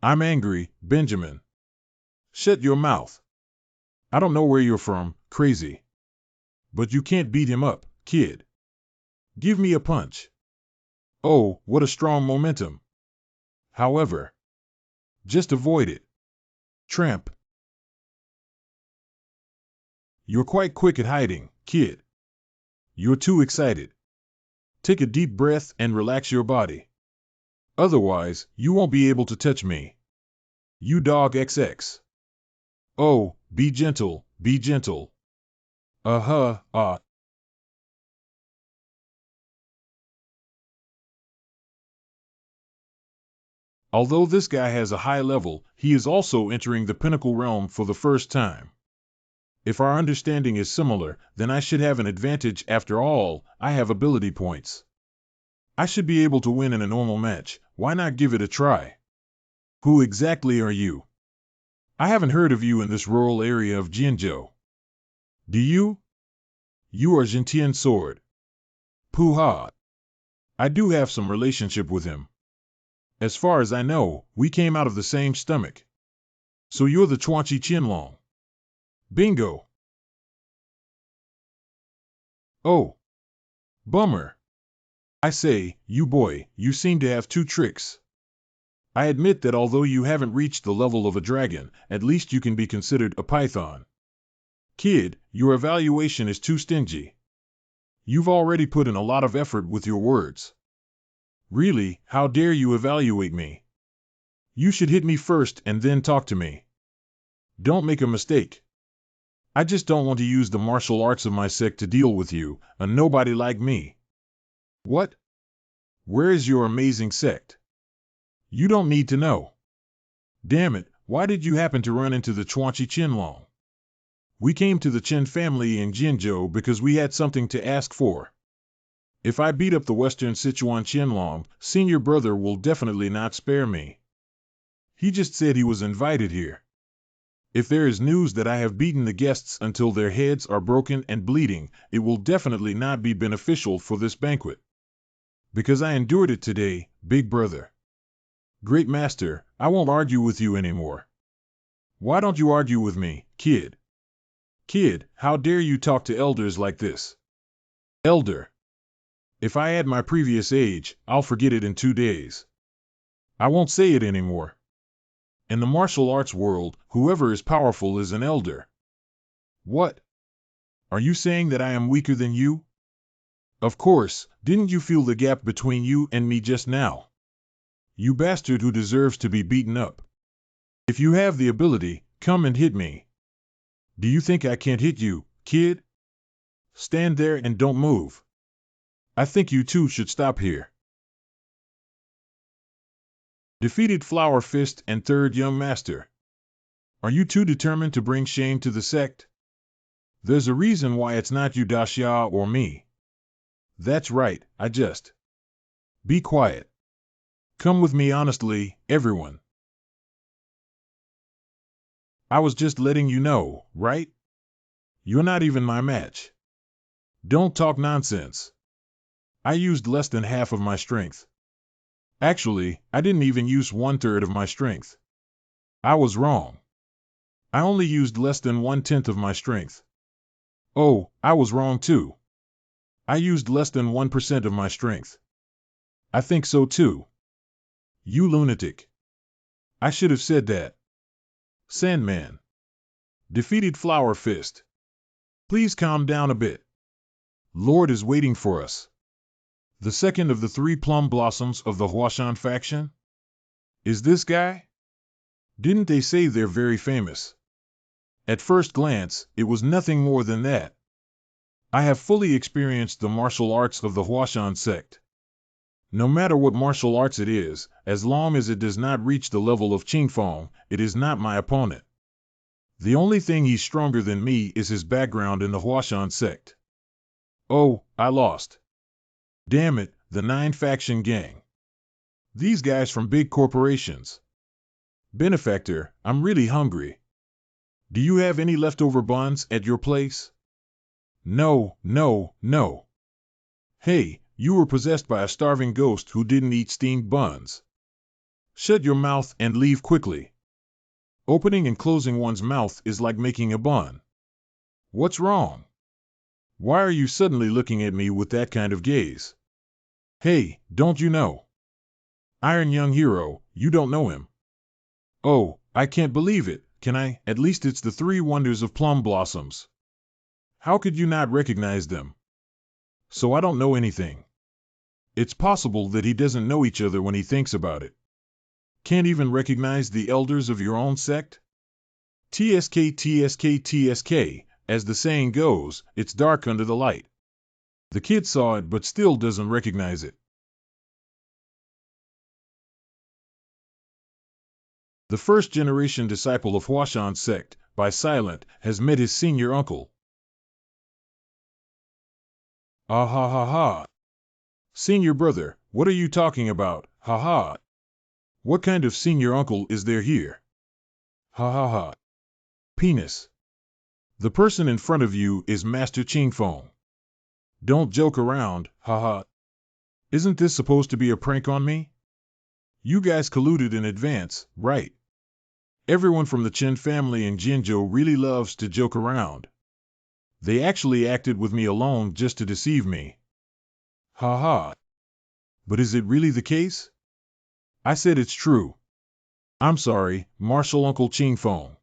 I'm angry, Benjamin. Shut your mouth. I don't know where you're from, crazy. But you can't beat him up, kid. Give me a punch. Oh, what a strong momentum. However, just avoid it. Tramp. You're quite quick at hiding, kid. You're too excited. Take a deep breath and relax your body. Otherwise, you won't be able to touch me. You dog XX. Oh, be gentle, be gentle. Uh-huh. Although this guy has a high level, he is also entering the pinnacle realm for the first time. If our understanding is similar, then I should have an advantage. After all, I have ability points. I should be able to win in a normal match. Why not give it a try? Who exactly are you? I haven't heard of you in this rural area of Jinzhou. Do you? You are Jintian Sword. Pooh-ha. I do have some relationship with him. As far as I know, we came out of the same stomach. So you're the Chuanchi Qianlong. Bingo. Oh. Bummer. I say, you boy, you seem to have two tricks. I admit that although you haven't reached the level of a dragon, at least you can be considered a python. Kid, your evaluation is too stingy. You've already put in a lot of effort with your words. Really, how dare you evaluate me? You should hit me first and then talk to me. Don't make a mistake. I just don't want to use the martial arts of my sect to deal with you, a nobody like me. What? Where is your amazing sect? You don't need to know. Damn it, why did you happen to run into the Chuanchi Qianlong? We came to the Chen family in Jinzhou because we had something to ask for. If I beat up the Western Sichuan Qianlong, senior brother will definitely not spare me. He just said he was invited here. If there is news that I have beaten the guests until their heads are broken and bleeding, it will definitely not be beneficial for this banquet. Because I endured it today, big brother. Great master, I won't argue with you anymore. Why don't you argue with me, kid? Kid, how dare you talk to elders like this? Elder. If I add my previous age, I'll forget it in 2 days. I won't say it anymore. In the martial arts world, whoever is powerful is an elder. What? Are you saying that I am weaker than you? Of course, didn't you feel the gap between you and me just now? You bastard who deserves to be beaten up. If you have the ability, come and hit me. Do you think I can't hit you, kid? Stand there and don't move. I think you two should stop here. Defeated Flower Fist and Third Young Master. Are you too determined to bring shame to the sect? There's a reason why it's not you Daxia or me. That's right, I just. Be quiet. Come with me honestly, everyone. I was just letting you know, right? You're not even my match. Don't talk nonsense. I used less than half of my strength. Actually, I didn't even use 1/3 of my strength. I was wrong. I only used less than 1/10 of my strength. Oh, I was wrong too. I used less than 1% of my strength. I think so too. You lunatic. I should have said that. Sandman. Defeated Flower Fist. Please calm down a bit. Lord is waiting for us. The second of the 3 plum blossoms of the Huashan faction? Is this guy? Didn't they say they're very famous? At first glance, it was nothing more than that. I have fully experienced the martial arts of the Huashan sect. No matter what martial arts it is, as long as it does not reach the level of Qingfeng, it is not my opponent. The only thing he's stronger than me is his background in the Huashan sect. Oh, I lost. Damn it, the 9-faction gang. These guys from big corporations. Benefactor, I'm really hungry. Do you have any leftover buns at your place? No, no, no. Hey, you were possessed by a starving ghost who didn't eat steamed buns. Shut your mouth and leave quickly. Opening and closing one's mouth is like making a bun. What's wrong? Why are you suddenly looking at me with that kind of gaze? Hey, don't you know? Iron Young Hero, you don't know him. Oh, I can't believe it, can I? At least it's the 3 wonders of plum blossoms. How could you not recognize them? So I don't know anything. It's possible that he doesn't know each other when he thinks about it. Can't even recognize the elders of your own sect? TSK, TSK, TSK, as the saying goes, it's dark under the light. The kid saw it but still doesn't recognize it. The first-generation disciple of Huashan sect, by Silent, has met his senior uncle. Ah ha ha ha. Senior brother, what are you talking about? Ha ha. What kind of senior uncle is there here? Ha ha ha. Penis. The person in front of you is Master Qingfeng. Don't joke around, ha ha. Isn't this supposed to be a prank on me? You guys colluded in advance, right? Everyone from the Chen family in Jinzhou really loves to joke around. They actually acted with me alone just to deceive me. Ha ha. But is it really the case? I said it's true. I'm sorry, Martial Uncle Qingfeng.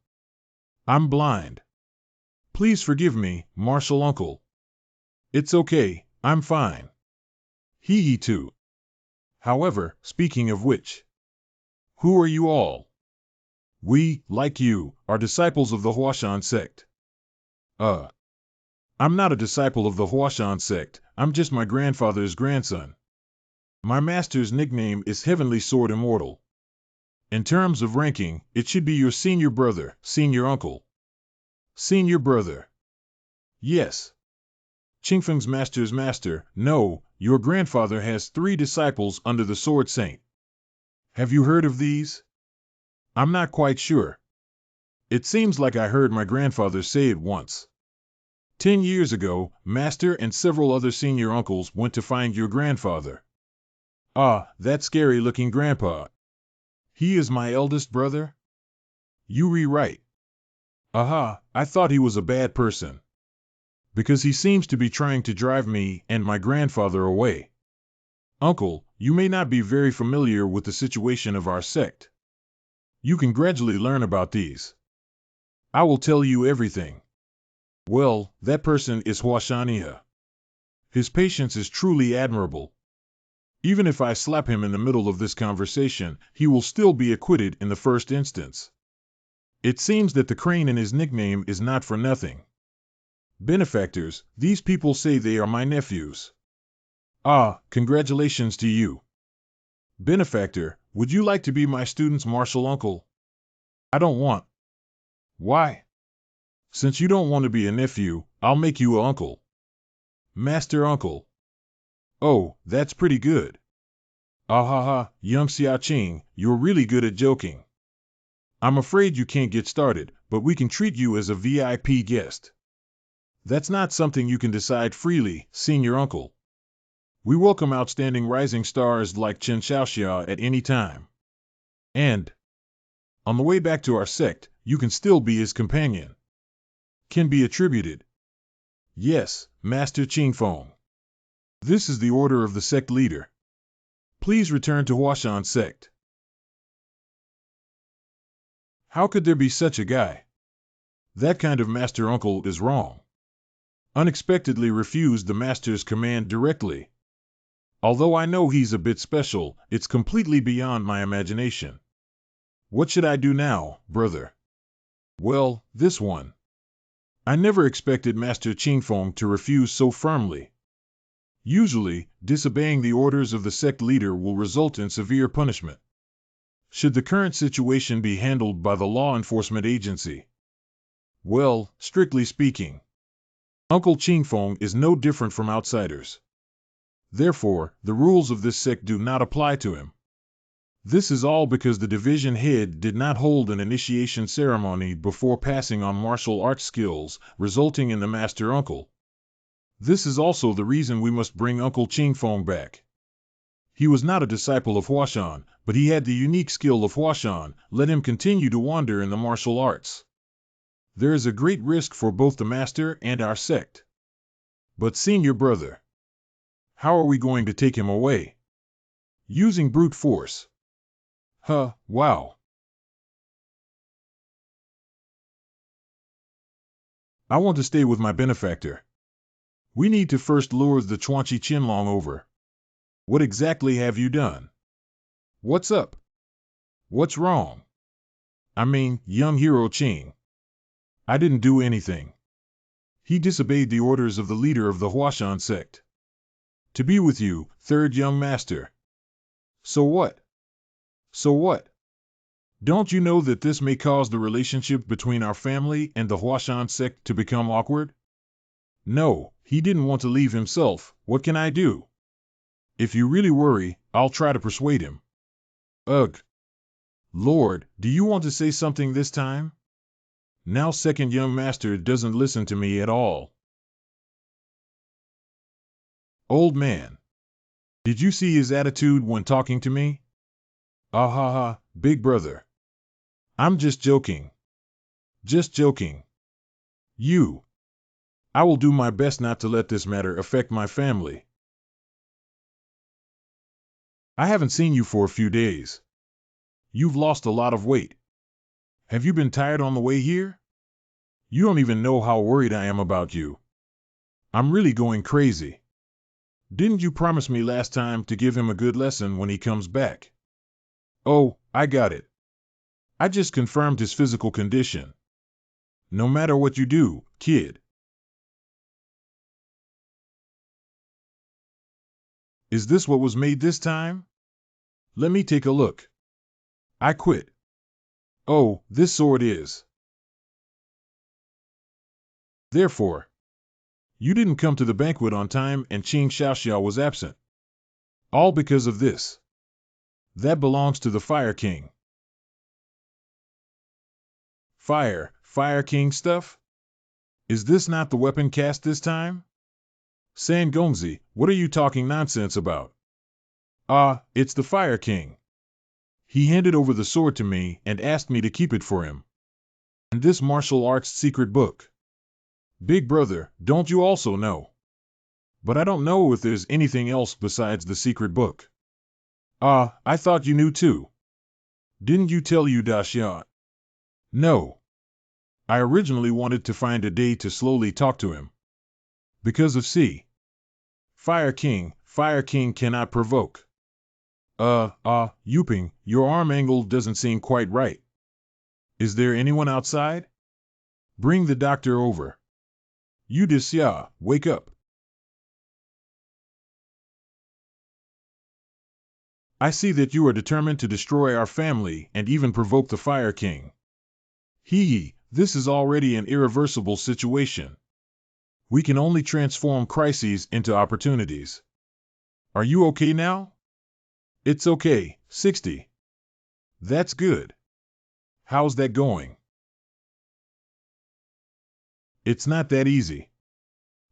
I'm blind. Please forgive me, Martial Uncle. It's okay, I'm fine. Hee too. However, speaking of which, who are you all? We, like you, are disciples of the Huashan sect. I'm not a disciple of the Huashan sect, I'm just my grandfather's grandson. My master's nickname is Heavenly Sword Immortal. In terms of ranking, it should be your senior brother, senior uncle. Senior brother. Yes. Qingfeng's master's master. No, your grandfather has 3 disciples under the Sword Saint. Have you heard of these? I'm not quite sure. It seems like I heard my grandfather say it once. 10 years ago, Master and several other senior uncles went to find your grandfather. Ah, that scary-looking grandpa. He is my eldest brother? You rewrite. Aha, I thought he was a bad person. Because he seems to be trying to drive me and my grandfather away. Uncle, you may not be very familiar with the situation of our sect. You can gradually learn about these. I will tell you everything. Well, that person is Huashaniha. His patience is truly admirable. Even if I slap him in the middle of this conversation, he will still be acquitted in the first instance. It seems that the crane in his nickname is not for nothing. Benefactors, these people say they are my nephews. Ah, congratulations to you. Benefactor, would you like to be my student's martial uncle? I don't want. Why? Since you don't want to be a nephew, I'll make you an uncle. Master uncle. Oh, that's pretty good. Ah ha ha, young Xiaoqing, you're really good at joking. I'm afraid you can't get started, but we can treat you as a VIP guest. That's not something you can decide freely, senior uncle. We welcome outstanding rising stars like Chen Xiaoxia at any time. And, on the way back to our sect, you can still be his companion. Can be attributed. Yes, Master Qingfeng. This is the order of the sect leader. Please return to Huashan sect. How could there be such a guy? That kind of master uncle is wrong. Unexpectedly refused the master's command directly. Although I know he's a bit special, it's completely beyond my imagination. What should I do now, brother? Well, this one. I never expected Master Qingfeng to refuse so firmly. Usually, disobeying the orders of the sect leader will result in severe punishment. Should the current situation be handled by the law enforcement agency? Well, strictly speaking, Uncle Qingfeng is no different from outsiders. Therefore, the rules of this sect do not apply to him. This is all because the division head did not hold an initiation ceremony before passing on martial arts skills, resulting in the master uncle. This is also the reason we must bring Uncle Qingfeng back. He was not a disciple of Huashan, but he had the unique skill of Huashan. Let him continue to wander in the martial arts. There is a great risk for both the master and our sect. But senior brother, how are we going to take him away? Using brute force. Wow. I want to stay with my benefactor. We need to first lure the Chuanchi Qinlong over. What exactly have you done? What's up? What's wrong? I mean, young hero Qing. I didn't do anything. He disobeyed the orders of the leader of the Huashan sect. To be with you, third young master. So what? So what? Don't you know that this may cause the relationship between our family and the Huashan sect to become awkward? No, he didn't want to leave himself. What can I do? If you really worry, I'll try to persuade him. Ugh. Lord, do you want to say something this time? Now second young master doesn't listen to me at all. Old man. Did you see his attitude when talking to me? Ah ha ha, big brother. I'm just joking. Just joking. You. I will do my best not to let this matter affect my family. I haven't seen you for a few days. You've lost a lot of weight. Have you been tired on the way here? You don't even know how worried I am about you. I'm really going crazy. Didn't you promise me last time to give him a good lesson when he comes back? Oh, I got it. I just confirmed his physical condition. No matter what you do, kid. Is this what was made this time? Let me take a look. I quit. Oh, this sword is. Therefore, you didn't come to the banquet on time and Qing Xiaoxiao was absent. All because of this. That belongs to the Fire King. Fire King stuff? Is this not the weapon cast this time? San Gongzi, what are you talking nonsense about? It's the Fire King. He handed over the sword to me and asked me to keep it for him. And this martial arts secret book. Big brother, don't you also know? But I don't know if there's anything else besides the secret book. I thought you knew too. Didn't you tell you Daxian? No. I originally wanted to find a day to slowly talk to him. Because of Fire King cannot provoke. Yuping, your arm angle doesn't seem quite right. Is there anyone outside? Bring the doctor over. You Xia, wake up. I see that you are determined to destroy our family and even provoke the Fire King. This is already an irreversible situation. We can only transform crises into opportunities. Are you okay now? It's okay, 60. That's good. How's that going? It's not that easy.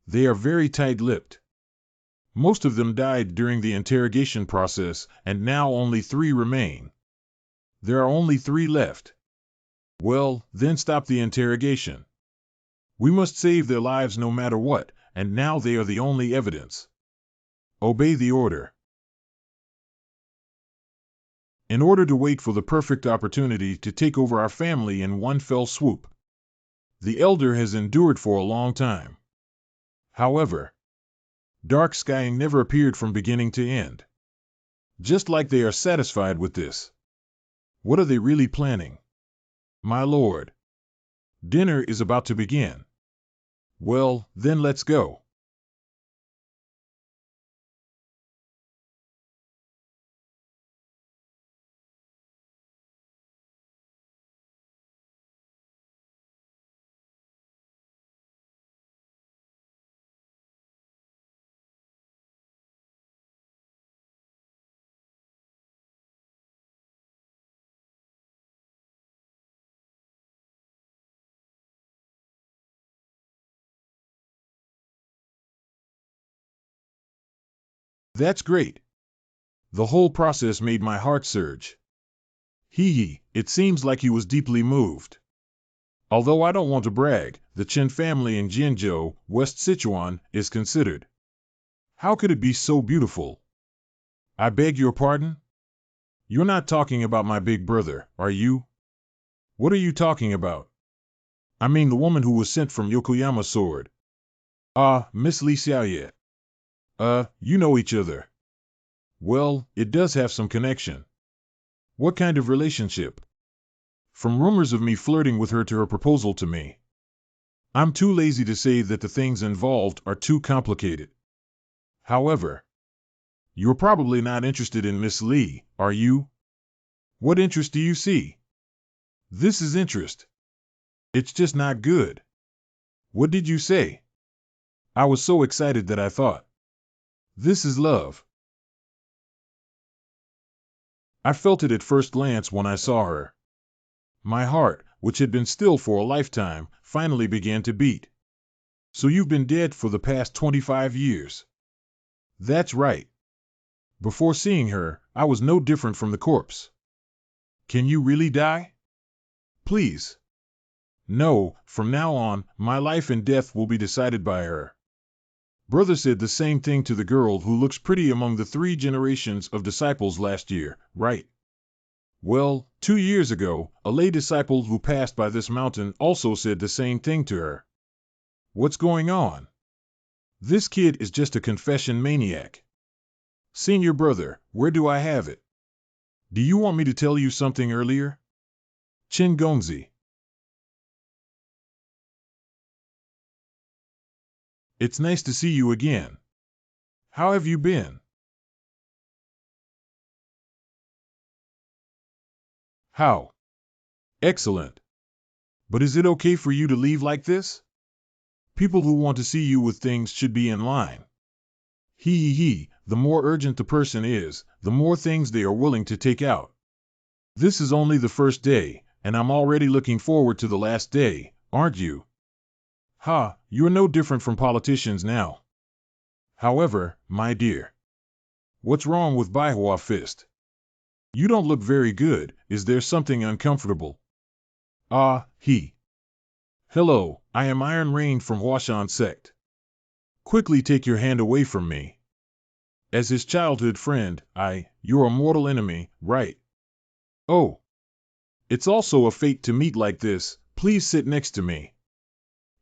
They are very tight-lipped. Most of them died during the interrogation process, and now only 3 remain. There are only 3 left. Well, then stop the interrogation. We must save their lives no matter what, and now they are the only evidence. Obey the order. In order to wait for the perfect opportunity to take over our family in one fell swoop. The elder has endured for a long time. However, dark skying never appeared from beginning to end. Just like they are satisfied with this. What are they really planning? My lord. Dinner is about to begin. Well, then let's go. That's great. The whole process made my heart surge. It seems like he was deeply moved. Although I don't want to brag, the Chen family in Jianzhou, West Sichuan, is considered. How could it be so beautiful? I beg your pardon? You're not talking about my big brother, are you? What are you talking about? I mean the woman who was sent from Yokoyama Sword. Ah, Miss Li Xiaoye. You know each other. Well, it does have some connection. What kind of relationship? From rumors of me flirting with her to her proposal to me. I'm too lazy to say that the things involved are too complicated. However, you're probably not interested in Miss Li, are you? What interest do you see? This is interest. It's just not good. What did you say? I was so excited that I thought, this is love. I felt it at first glance when I saw her. My heart, which had been still for a lifetime, finally began to beat. So you've been dead for the past 25 years. That's right. Before seeing her, I was no different from the corpse. Can you really die? Please. No, from now on, my life and death will be decided by her. Brother said the same thing to the girl who looks pretty among the 3 generations of disciples last year, right? Well, 2 years ago, a lay disciple who passed by this mountain also said the same thing to her. What's going on? This kid is just a confession maniac. Senior brother, where do I have it? Do you want me to tell you something earlier? Chin Gongzi. It's nice to see you again. How have you been? How? Excellent. But is it okay for you to leave like this? People who want to see you with things should be in line. The more urgent the person is, the more things they are willing to take out. This is only the first day, and I'm already looking forward to the last day, aren't you? You're no different from politicians now. However, my dear, what's wrong with Baihua Fist? You don't look very good. Is there something uncomfortable? Hello, I am Iron Rain from Huashan sect. Quickly take your hand away from me. As his childhood friend, you're a mortal enemy, right? Oh. It's also a fate to meet like this. Please sit next to me.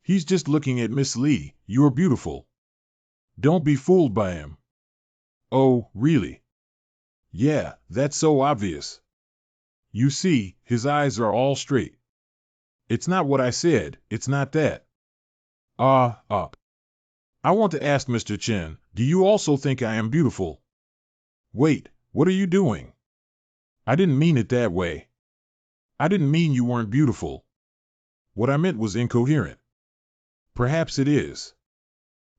He's just looking at Miss Li. You're beautiful. Don't be fooled by him. Oh, really? Yeah, that's so obvious. You see, his eyes are all straight. It's not what I said, it's not that. I want to ask Mr. Chen, do you also think I am beautiful? Wait, what are you doing? I didn't mean it that way. I didn't mean you weren't beautiful. What I meant was incoherent. Perhaps it is.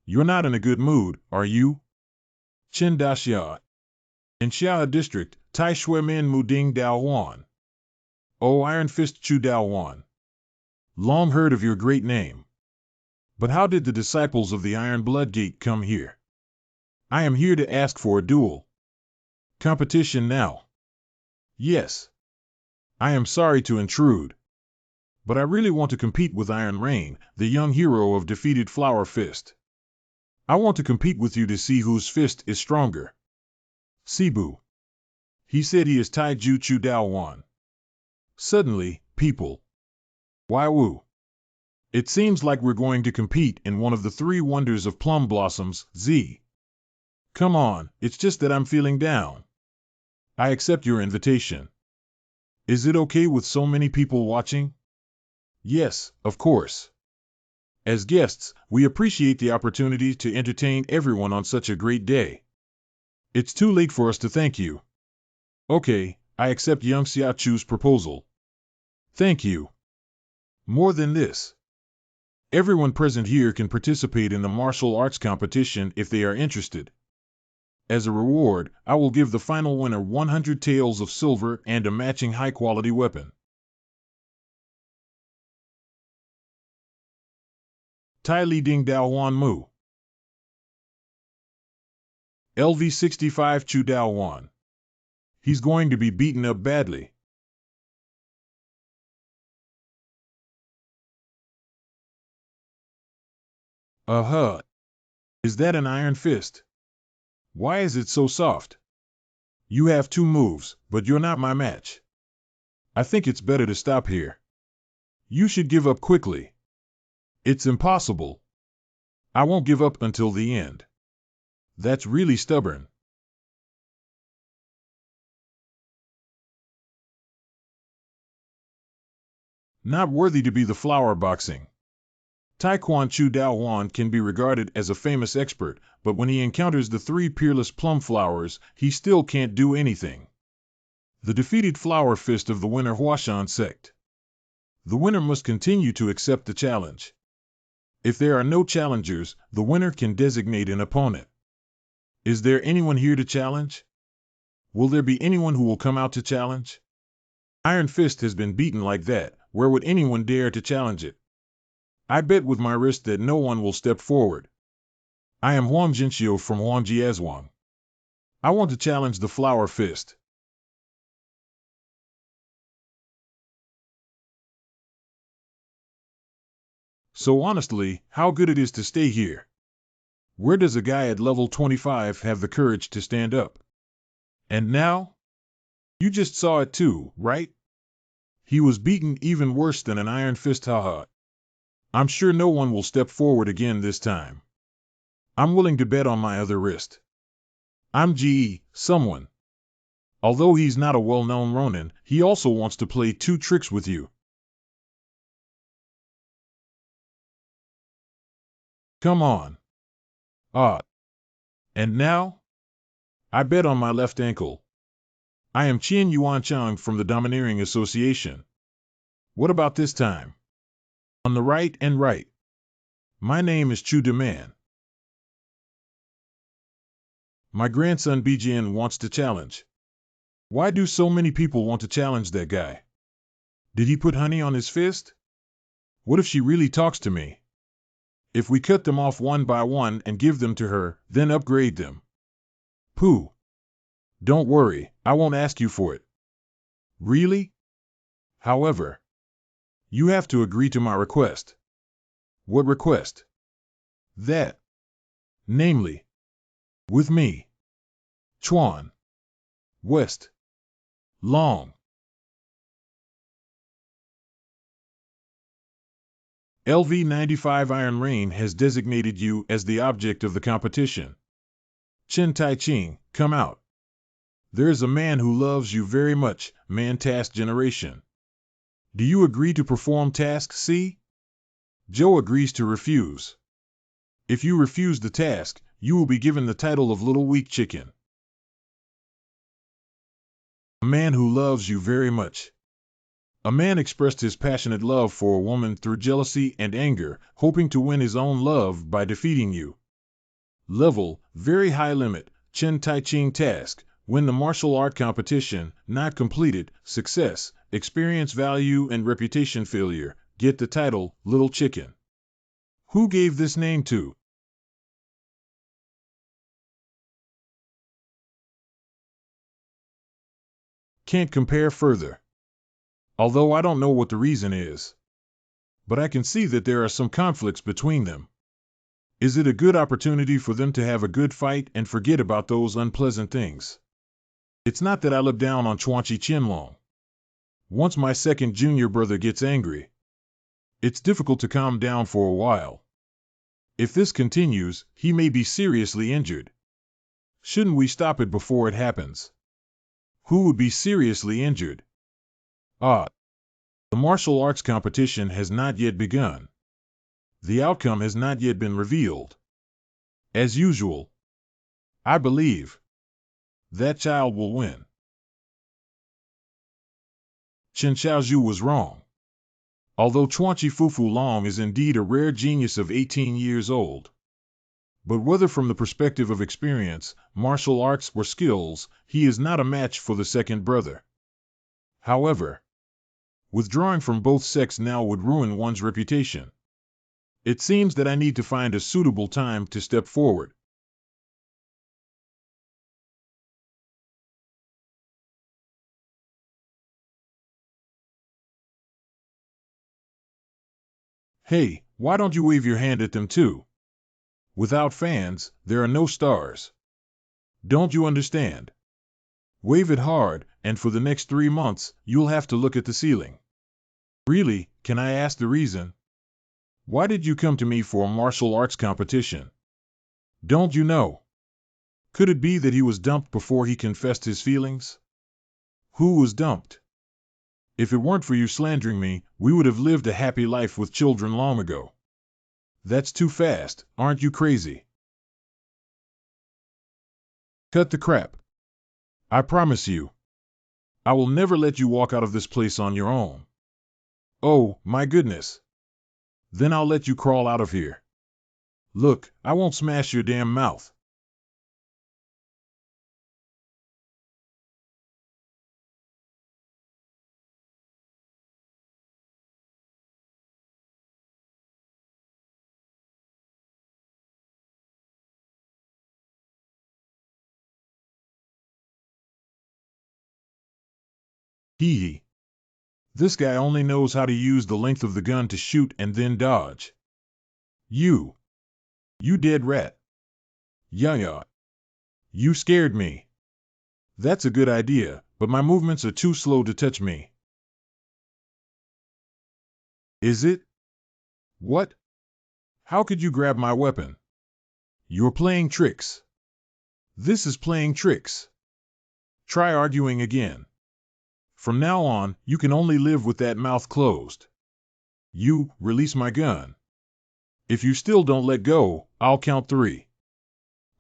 You're not in a good mood, are you? Chen Daxia. In Xia District, Tai Shui Min Mu Ding Dao Wan. Oh, Iron Fist Chu Dao Wan. Long heard of your great name. But how did the disciples of the Iron Blood Gate come here? I am here to ask for a duel. Competition now. Yes. I am sorry to intrude. But I really want to compete with Iron Rain, the young hero of defeated Flower Fist. I want to compete with you to see whose fist is stronger. Sibu. He said he is Tai Ju Chu Dao Wan. Suddenly, people. Why woo? It seems like we're going to compete in one of the 3 wonders of plum blossoms, Z. Come on, it's just that I'm feeling down. I accept your invitation. Is it okay with so many people watching? Yes, of course. As guests, we appreciate the opportunity to entertain everyone on such a great day. It's too late for us to thank you. Okay, I accept Young Xiaochu's proposal. Thank you. More than this, everyone present here can participate in the martial arts competition if they are interested. As a reward, I will give the final winner 100 taels of silver and a matching high-quality weapon. Tai Li Ding Dao Wan Mu. LV65 Chu Dao Wan. He's going to be beaten up badly. Uh-huh. Is that an iron fist? Why is it so soft? You have two moves, but you're not my match. I think it's better to stop here. You should give up quickly. It's impossible. I won't give up until the end. That's really stubborn. Not worthy to be the flower boxing. Taekwon Chu Dao Wan can be regarded as a famous expert, but when he encounters the three peerless plum flowers, he still can't do anything. The defeated flower fist of the winner Huashan sect. The winner must continue to accept the challenge. If there are no challengers, the winner can designate an opponent. Is there anyone here to challenge? Will there be anyone who will come out to challenge? Iron Fist has been beaten like that. Where would anyone dare to challenge it? I bet with my wrist that no one will step forward. I am Huang Jinxiu from Huangjiazhuang. I want to challenge the Flower Fist. So honestly, how good it is to stay here. Where does a guy at level 25 have the courage to stand up? And now? You just saw it too, right? He was beaten even worse than an iron fist, haha. I'm sure no one will step forward again this time. I'm willing to bet on my other wrist. I'm GE, someone. Although he's not a well-known Ronin, he also wants to play two tricks with you. Come on. Ah. And now? I bet on my left ankle. I am Qian Yuanchang from the Domineering Association. What about this time? On the right and right. My name is Chu Deman. My grandson Bijin wants to challenge. Why do so many people want to challenge that guy? Did he put honey on his fist? What if she really talks to me? If we cut them off one by one and give them to her, then upgrade them. Pooh. Don't worry, I won't ask you for it. Really? However, you have to agree to my request. What request? That. Namely, with me. Chuan. West. Long. LV95 Iron Rain has designated you as the object of the competition. Chen Tai Ching, come out. There is a man who loves you very much, Man Task Generation. Do you agree to perform task C? Joe agrees to refuse. If you refuse the task, you will be given the title of Little Weak Chicken. A man who loves you very much. A man expressed his passionate love for a woman through jealousy and anger, hoping to win his own love by defeating you. Level, very high limit, Chen Tai Ching task, win the martial art competition, not completed, success, experience value and reputation failure, get the title, Little Chicken. Who gave this name to? Can't compare further. Although I don't know what the reason is. But I can see that there are some conflicts between them. Is it a good opportunity for them to have a good fight and forget about those unpleasant things? It's not that I look down on Chuanchi Qianlong. Once my second junior brother gets angry, it's difficult to calm down for a while. If this continues, he may be seriously injured. Shouldn't we stop it before it happens? Who would be seriously injured? Ah. The martial arts competition has not yet begun. The outcome has not yet been revealed. As usual, I believe that child will win. Chen Xiaozhu was wrong. Although Chuanqi Fufu Long is indeed a rare genius of 18 years old. But whether from the perspective of experience, martial arts, or skills, he is not a match for the second brother. However, withdrawing from both sects now would ruin one's reputation. It seems that I need to find a suitable time to step forward. Hey, why don't you wave your hand at them too? Without fans, there are no stars. Don't you understand? Wave it hard, and for the next 3 months, you'll have to look at the ceiling. Really, can I ask the reason? Why did you come to me for a martial arts competition? Don't you know? Could it be that he was dumped before he confessed his feelings? Who was dumped? If it weren't for you slandering me, we would have lived a happy life with children long ago. That's too fast, aren't you crazy? Cut the crap. I promise you. I will never let you walk out of this place on your own. Oh, my goodness. Then I'll let you crawl out of here. Look, I won't smash your damn mouth. Hee hee. This guy only knows how to use the length of the gun to shoot and then dodge. You dead rat. Yeah. You scared me. That's a good idea, but my movements are too slow to touch me. Is it? What? How could you grab my weapon? You're playing tricks. This is playing tricks. Try arguing again. From now on, you can only live with that mouth closed. You, release my gun. If you still don't let go, I'll count 3.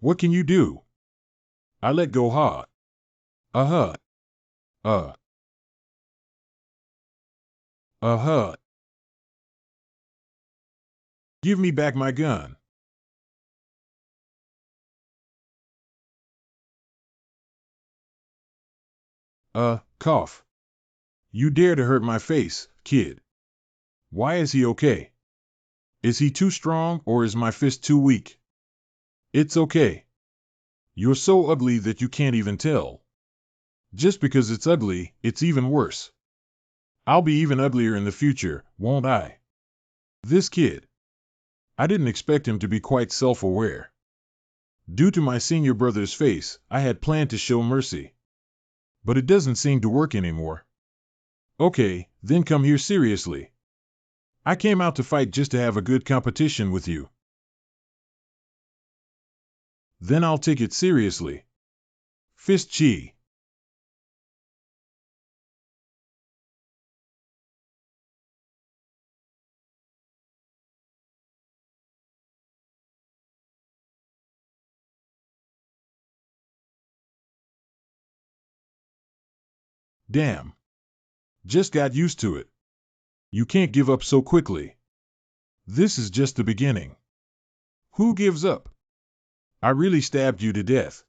What can you do? I let go hard. Uh-huh. Uh-huh. Give me back my gun. Cough. You dare to hurt my face, kid. Why is he okay? Is he too strong or is my fist too weak? It's okay. You're so ugly that you can't even tell. Just because it's ugly, it's even worse. I'll be even uglier in the future, won't I? This kid. I didn't expect him to be quite self-aware. Due to my senior brother's face, I had planned to show mercy. But it doesn't seem to work anymore. Okay, then come here seriously. I came out to fight just to have a good competition with you. Then I'll take it seriously. Fist chi. Damn. Just got used to it. You can't give up so quickly. This is just the beginning. Who gives up? I really stabbed you to death.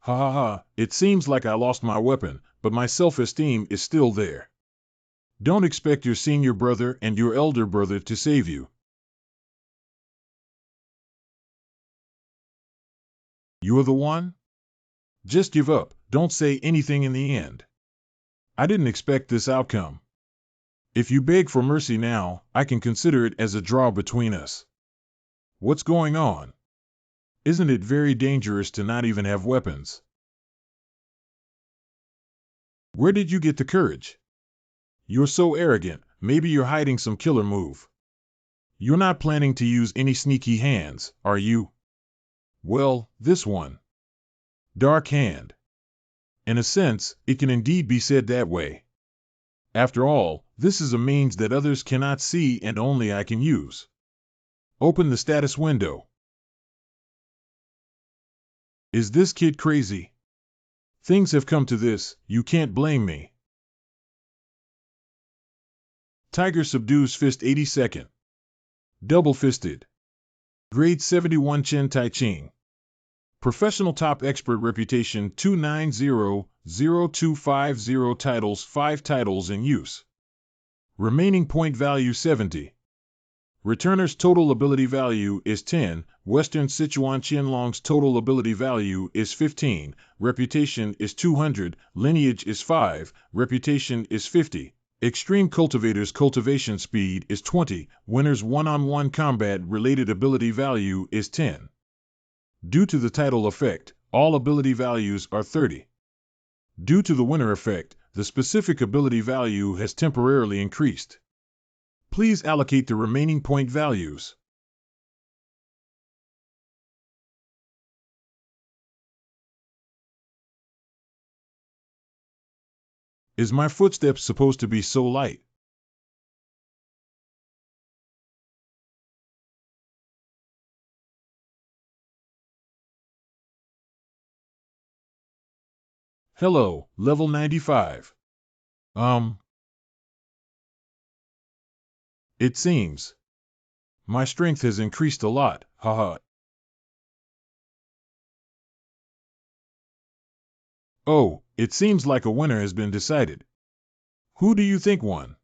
Ha ha ha, it seems like I lost my weapon, but my self-esteem is still there. Don't expect your senior brother and your elder brother to save you. You're the one? Just give up, don't say anything in the end. I didn't expect this outcome. If you beg for mercy now, I can consider it as a draw between us. What's going on? Isn't it very dangerous to not even have weapons? Where did you get the courage? You're so arrogant, maybe you're hiding some killer move. You're not planning to use any sneaky hands, are you? Well, this one. Dark hand. In a sense, it can indeed be said that way. After all, this is a means that others cannot see and only I can use. Open the status window. Is this kid crazy? Things have come to this, you can't blame me. Tiger subdues fist 82nd. Double-fisted. Grade 71 Chen Tai Ching. Professional top expert reputation 290-0250 titles 5 titles in use. Remaining point value 70. Returner's total ability value is 10, Western Sichuan Qianlong's total ability value is 15, reputation is 200, lineage is 5, reputation is 50. Extreme Cultivator's cultivation speed is 20, winner's one-on-one combat related ability value is 10. Due to the title effect, all ability values are 30. Due to the winner effect, the specific ability value has temporarily increased. Please allocate the remaining point values. Is my footsteps supposed to be so light? Hello, level 95. It seems. My strength has increased a lot, haha. Oh, it seems like a winner has been decided. Who do you think won?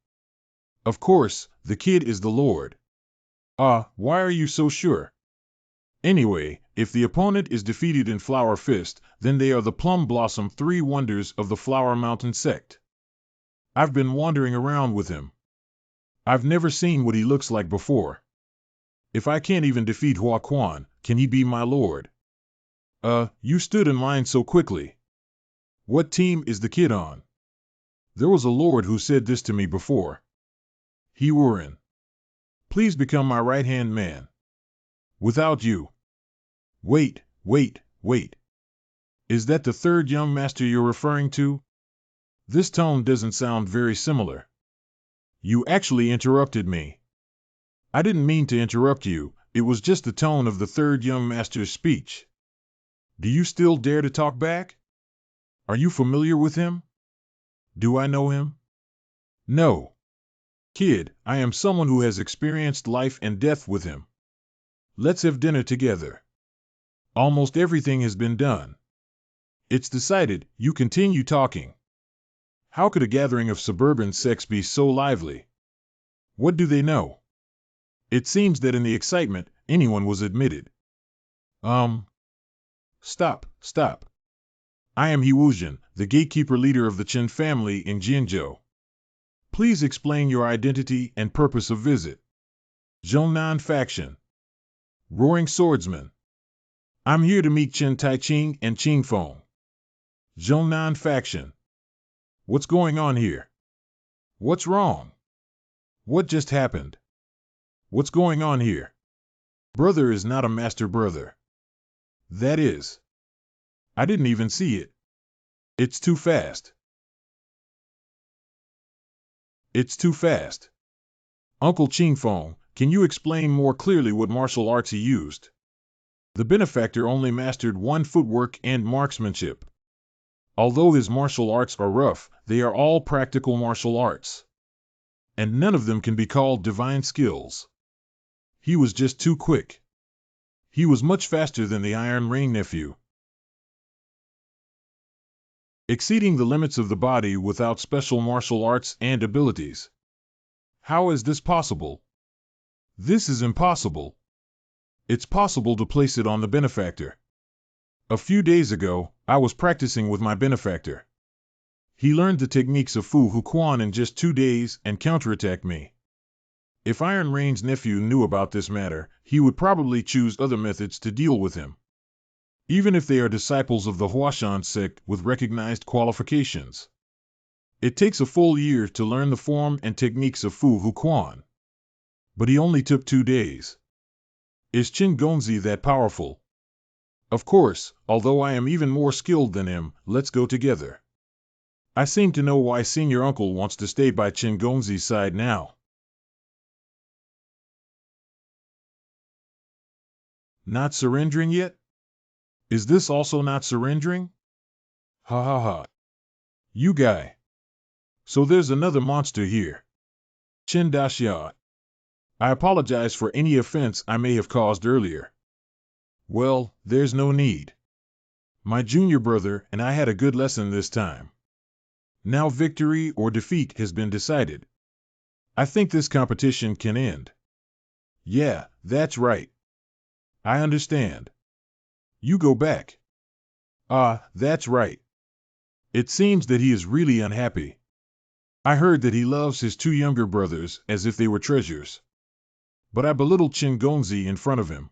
Of course, the kid is the Lord. Why are you so sure? Anyway, if the opponent is defeated in Flower Fist, then they are the Plum Blossom 3 Wonders of the Flower Mountain sect. I've been wandering around with him. I've never seen what he looks like before. If I can't even defeat Hua Quan, can he be my lord? You stood in line so quickly. What team is the kid on? There was a lord who said this to me before. He Wuren. Please become my right-hand man. Without you. Wait. Is that the third young master you're referring to? This tone doesn't sound very similar. You actually interrupted me. I didn't mean to interrupt you, it was just the tone of the third young master's speech. Do you still dare to talk back? Are you familiar with him? Do I know him? No. Kid, I am someone who has experienced life and death with him. Let's have dinner together. Almost everything has been done. It's decided, you continue talking. How could a gathering of suburban sects be so lively? What do they know? It seems that in the excitement, anyone was admitted. Stop. I am He Wuzhen, the gatekeeper leader of the Chen family in Jianzhou. Please explain your identity and purpose of visit. Zhongnan faction. Roaring swordsman. I'm here to meet Chen Taiching and Qing Feng. Zhongnan faction. What's going on here? What's wrong? What just happened? What's going on here? Brother is not a master brother. That is. I didn't even see it. It's too fast. It's too fast. Uncle Qing Feng, can you explain more clearly what martial arts he used? The benefactor only mastered one footwork and marksmanship. Although his martial arts are rough, they are all practical martial arts. And none of them can be called divine skills. He was just too quick. He was much faster than the Iron Rain nephew. Exceeding the limits of the body without special martial arts and abilities. How is this possible? This is impossible. It's possible to place it on the benefactor. A few days ago, I was practicing with my benefactor. He learned the techniques of Fu Huquan in just 2 days and counterattacked me. If Iron Rain's nephew knew about this matter, he would probably choose other methods to deal with him. Even if they are disciples of the Huashan sect with recognized qualifications. It takes a full year to learn the form and techniques of Fu Huquan. But he only took 2 days. Is Qin Gongzi that powerful? Of course, although I am even more skilled than him, let's go together. I seem to know why senior uncle wants to stay by Chingonzi's side now. Not surrendering yet? Is this also not surrendering? Ha ha ha. You guy. So there's another monster here. Chin Dashian. I apologize for any offense I may have caused earlier. Well, there's no need. My junior brother and I had a good lesson this time. Now victory or defeat has been decided. I think this competition can end. Yeah, that's right. I understand. You go back. Ah, that's right. It seems that he is really unhappy. I heard that he loves his two younger brothers as if they were treasures. But I belittle Chingonzi in front of him.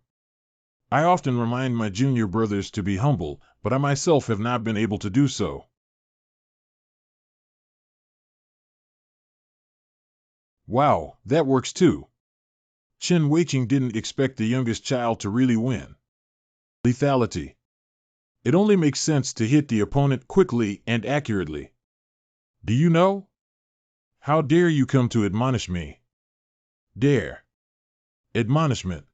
I often remind my junior brothers to be humble, but I myself have not been able to do so. Wow, that works too. Chen Weiqing didn't expect the youngest child to really win. Lethality. It only makes sense to hit the opponent quickly and accurately. Do you know? How dare you come to admonish me? Dare. Admonishment.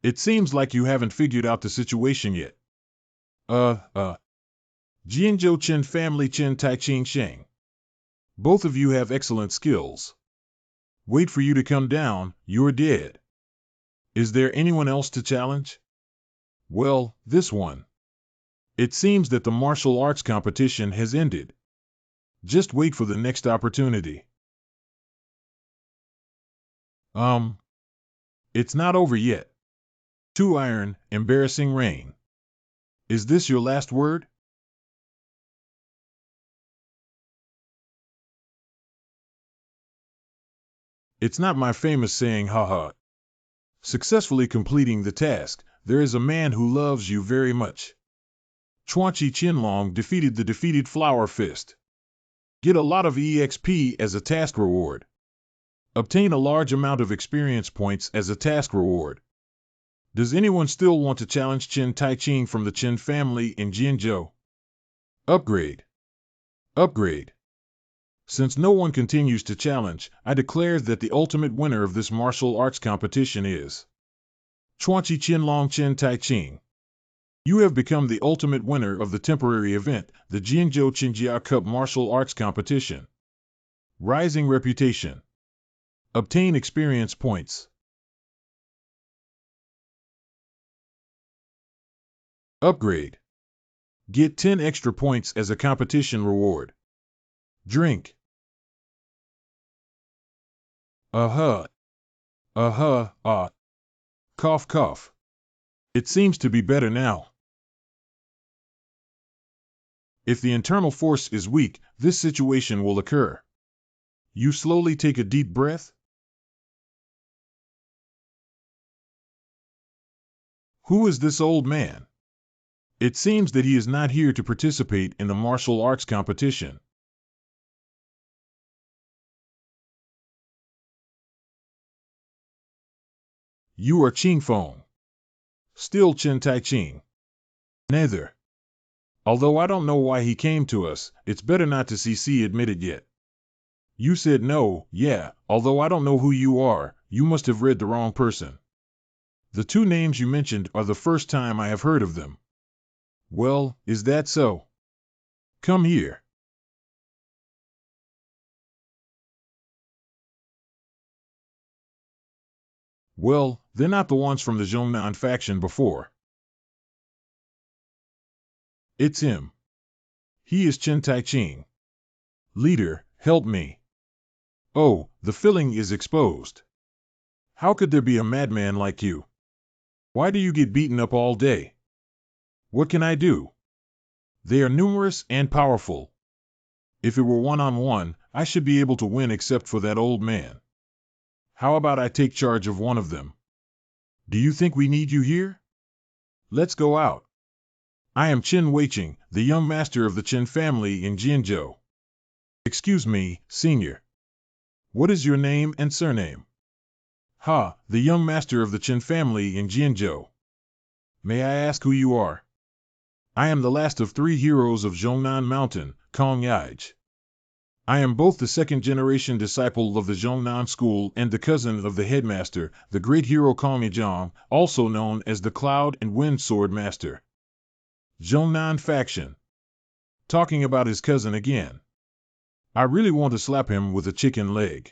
It seems like you haven't figured out the situation yet. Jianzhou Chen family Chen Tai Ching Sheng. Both of you have excellent skills. Wait for you to come down, you're dead. Is there anyone else to challenge? Well, this one. It seems that the martial arts competition has ended. Just wait for the next opportunity. It's not over yet. 2 iron, embarrassing rain. Is this your last word? It's not my famous saying, haha. Successfully completing the task, there is a man who loves you very much. Chuanqi Qinlong defeated the defeated Flower Fist. Get a lot of EXP as a task reward. Obtain a large amount of experience points as a task reward. Does anyone still want to challenge Chen Taiqing from the Chen family in Jianzhou? Upgrade. Upgrade. Since no one continues to challenge, I declare that the ultimate winner of this martial arts competition is Chuanqi Qinlong Chen Taiqing. You have become the ultimate winner of the temporary event, the Jianzhou Qingjia Cup Martial Arts Competition. Rising reputation. Obtain experience points. Upgrade. Get 10 extra points as a competition reward. Drink. Ah. Cough, cough. It seems to be better now. If the internal force is weak, this situation will occur. You slowly take a deep breath. Who is this old man? It seems that he is not here to participate in the martial arts competition. You are Qingfeng. Still Chen Taiqing. Neither. Although I don't know why he came to us, it's better not to CC admitted yet. You said no, yeah, although I don't know who you are, you must have read the wrong person. The 2 names you mentioned are the first time I have heard of them. Well, is that so? Come here. Well, they're not the ones from the Zhongnan faction before. It's him. He is Chen Taiqing. Leader, help me. Oh, the filling is exposed. How could there be a madman like you? Why do you get beaten up all day? What can I do? They are numerous and powerful. If it were one-on-one, I should be able to win except for that old man. How about I take charge of one of them? Do you think we need you here? Let's go out. I am Chen Weiqing, the young master of the Chen family in Jianzhou. Excuse me, senior. What is your name and surname? Ha, the young master of the Chen family in Jianzhou. May I ask who you are? I am the last of 3 heroes of Zhongnan Mountain, Kong Yaij. I am both the second-generation disciple of the Zhongnan school and the cousin of the headmaster, the great hero Kami, also known as the Cloud and Wind Sword Master. Zhongnan faction. Talking about his cousin again. I really want to slap him with a chicken leg.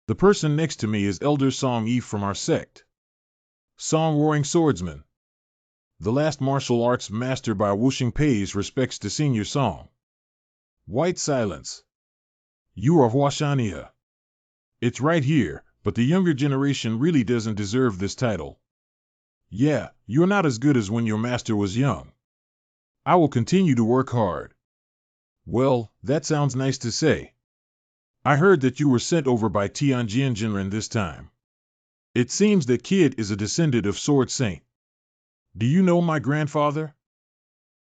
The person next to me is Elder Song Yi from our sect. Song Roaring Swordsman. The last martial arts master by Wuxing pays respects to Senior Song. White silence. You are Huashania. It's right here, but the younger generation really doesn't deserve this title. Yeah, you're not as good as when your master was young. I will continue to work hard. Well, that sounds nice to say. I heard that you were sent over by Tianjin this time. It seems that Kid is a descendant of Sword Saint. Do you know my grandfather?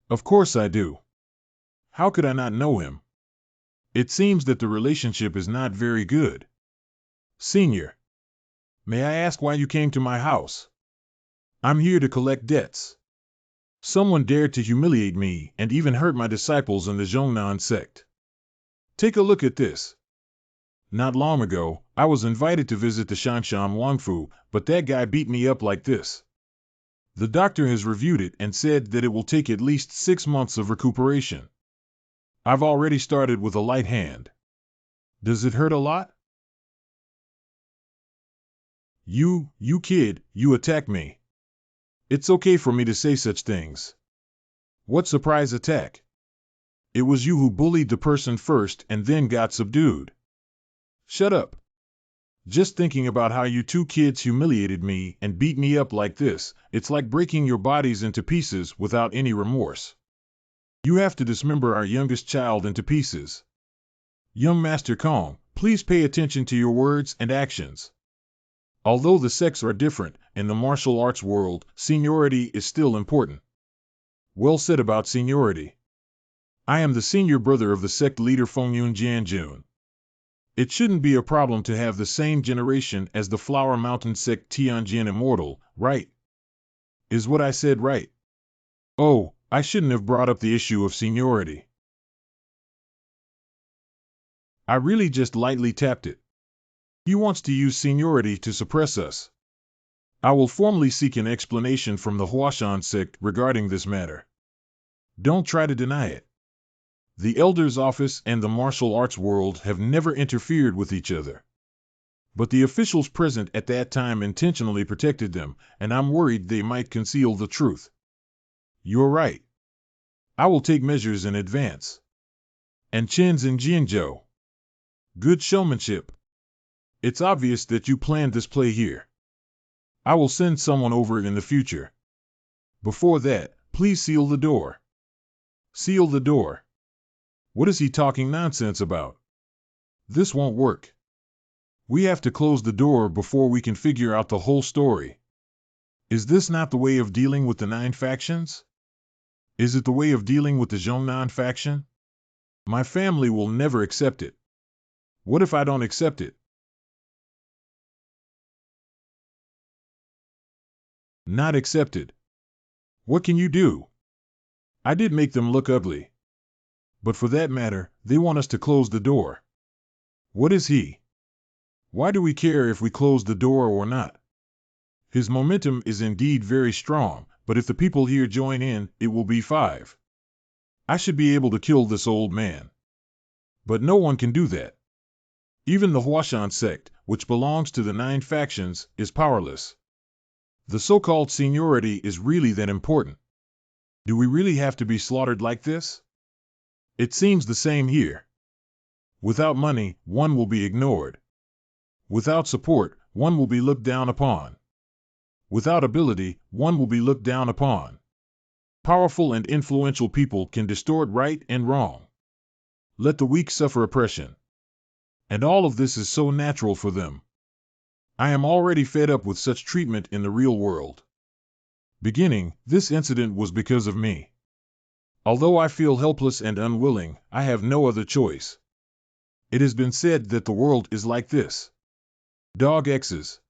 Of course I do. How could I not know him? It seems that the relationship is not very good. Senior, may I ask why you came to my house? I'm here to collect debts. Someone dared to humiliate me and even hurt my disciples in the Zhongnan sect. Take a look at this. Not long ago, I was invited to visit the Shanshan Wangfu, but that guy beat me up like this. The doctor has reviewed it and said that it will take at least 6 months of recuperation. I've already started with a light hand. Does it hurt a lot? You kid, you attacked me. It's okay for me to say such things. What surprise attack? It was you who bullied the person first and then got subdued. Shut up. Just thinking about how you two kids humiliated me and beat me up like this, it's like breaking your bodies into pieces without any remorse. You have to dismember our youngest child into pieces. Young Master Kong, please pay attention to your words and actions. Although the sects are different, in the martial arts world, seniority is still important. Well said about seniority. I am the senior brother of the sect leader Fengyun Jianjun. It shouldn't be a problem to have the same generation as the Flower Mountain sect Tianjin Immortal, right? Is what I said right? Oh, I shouldn't have brought up the issue of seniority. I really just lightly tapped it. He wants to use seniority to suppress us. I will formally seek an explanation from the Huashan sect regarding this matter. Don't try to deny it. The Elder's Office and the martial arts world have never interfered with each other. But the officials present at that time intentionally protected them, and I'm worried they might conceal the truth. You're right. I will take measures in advance. And Chen's in Jinzhou. Good showmanship. It's obvious that you planned this play here. I will send someone over in the future. Before that, please seal the door. Seal the door. What is he talking nonsense about? This won't work. We have to close the door before we can figure out the whole story. Is this not the way of dealing with the 9 factions? Is it the way of dealing with the Zhongnan faction? My family will never accept it. What if I don't accept it? Not accepted. What can you do? I did make them look ugly. But for that matter, they want us to close the door. What is he? Why do we care if we close the door or not? His momentum is indeed very strong, but if the people here join in, it will be 5. I should be able to kill this old man. But no one can do that. Even the Huashan sect, which belongs to the 9 factions, is powerless. The so-called seniority is really that important. Do we really have to be slaughtered like this? It seems the same here. Without money, one will be ignored. Without support, one will be looked down upon. Without ability, one will be looked down upon. Powerful and influential people can distort right and wrong. Let the weak suffer oppression. And all of this is so natural for them. I am already fed up with such treatment in the real world. Beginning, this incident was because of me. Although I feel helpless and unwilling, I have no other choice. It has been said that the world is like this. Dog X's.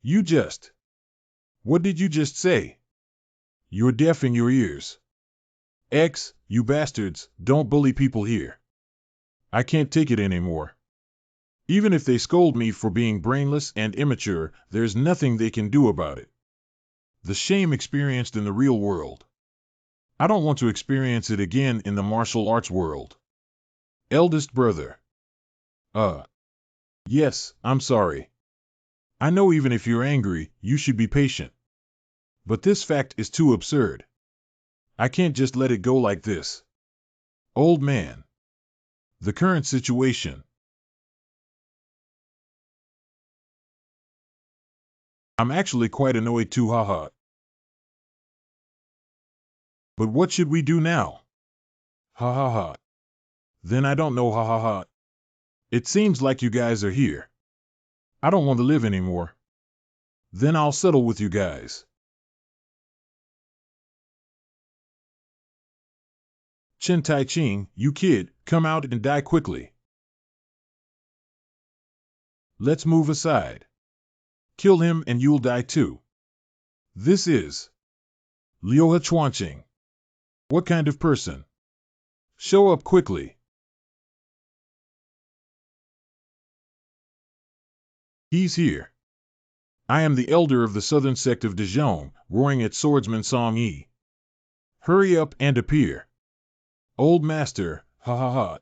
You just What did you just say? You're deaf in your ears. X, you bastards, don't bully people here. I can't take it anymore. Even if they scold me for being brainless and immature, there's nothing they can do about it. The shame experienced in the real world. I don't want to experience it again in the martial arts world. Eldest brother. Yes, I'm sorry. I know even if you're angry, you should be patient. But this fact is too absurd. I can't just let it go like this. Old man. The current situation. I'm actually quite annoyed too, haha. But what should we do now? Ha ha ha. Then I don't know, ha ha ha. It seems like you guys are here. I don't want to live anymore. Then I'll settle with you guys. Chen Tai Ching, you kid, come out and die quickly. Let's move aside. Kill him and you'll die too. This is Liu Chuanqing. What kind of person? Show up quickly. He's here. I am the elder of the southern sect of Dijon, roaring at swordsman Song Yi. Hurry up and appear. Old master, ha ha ha.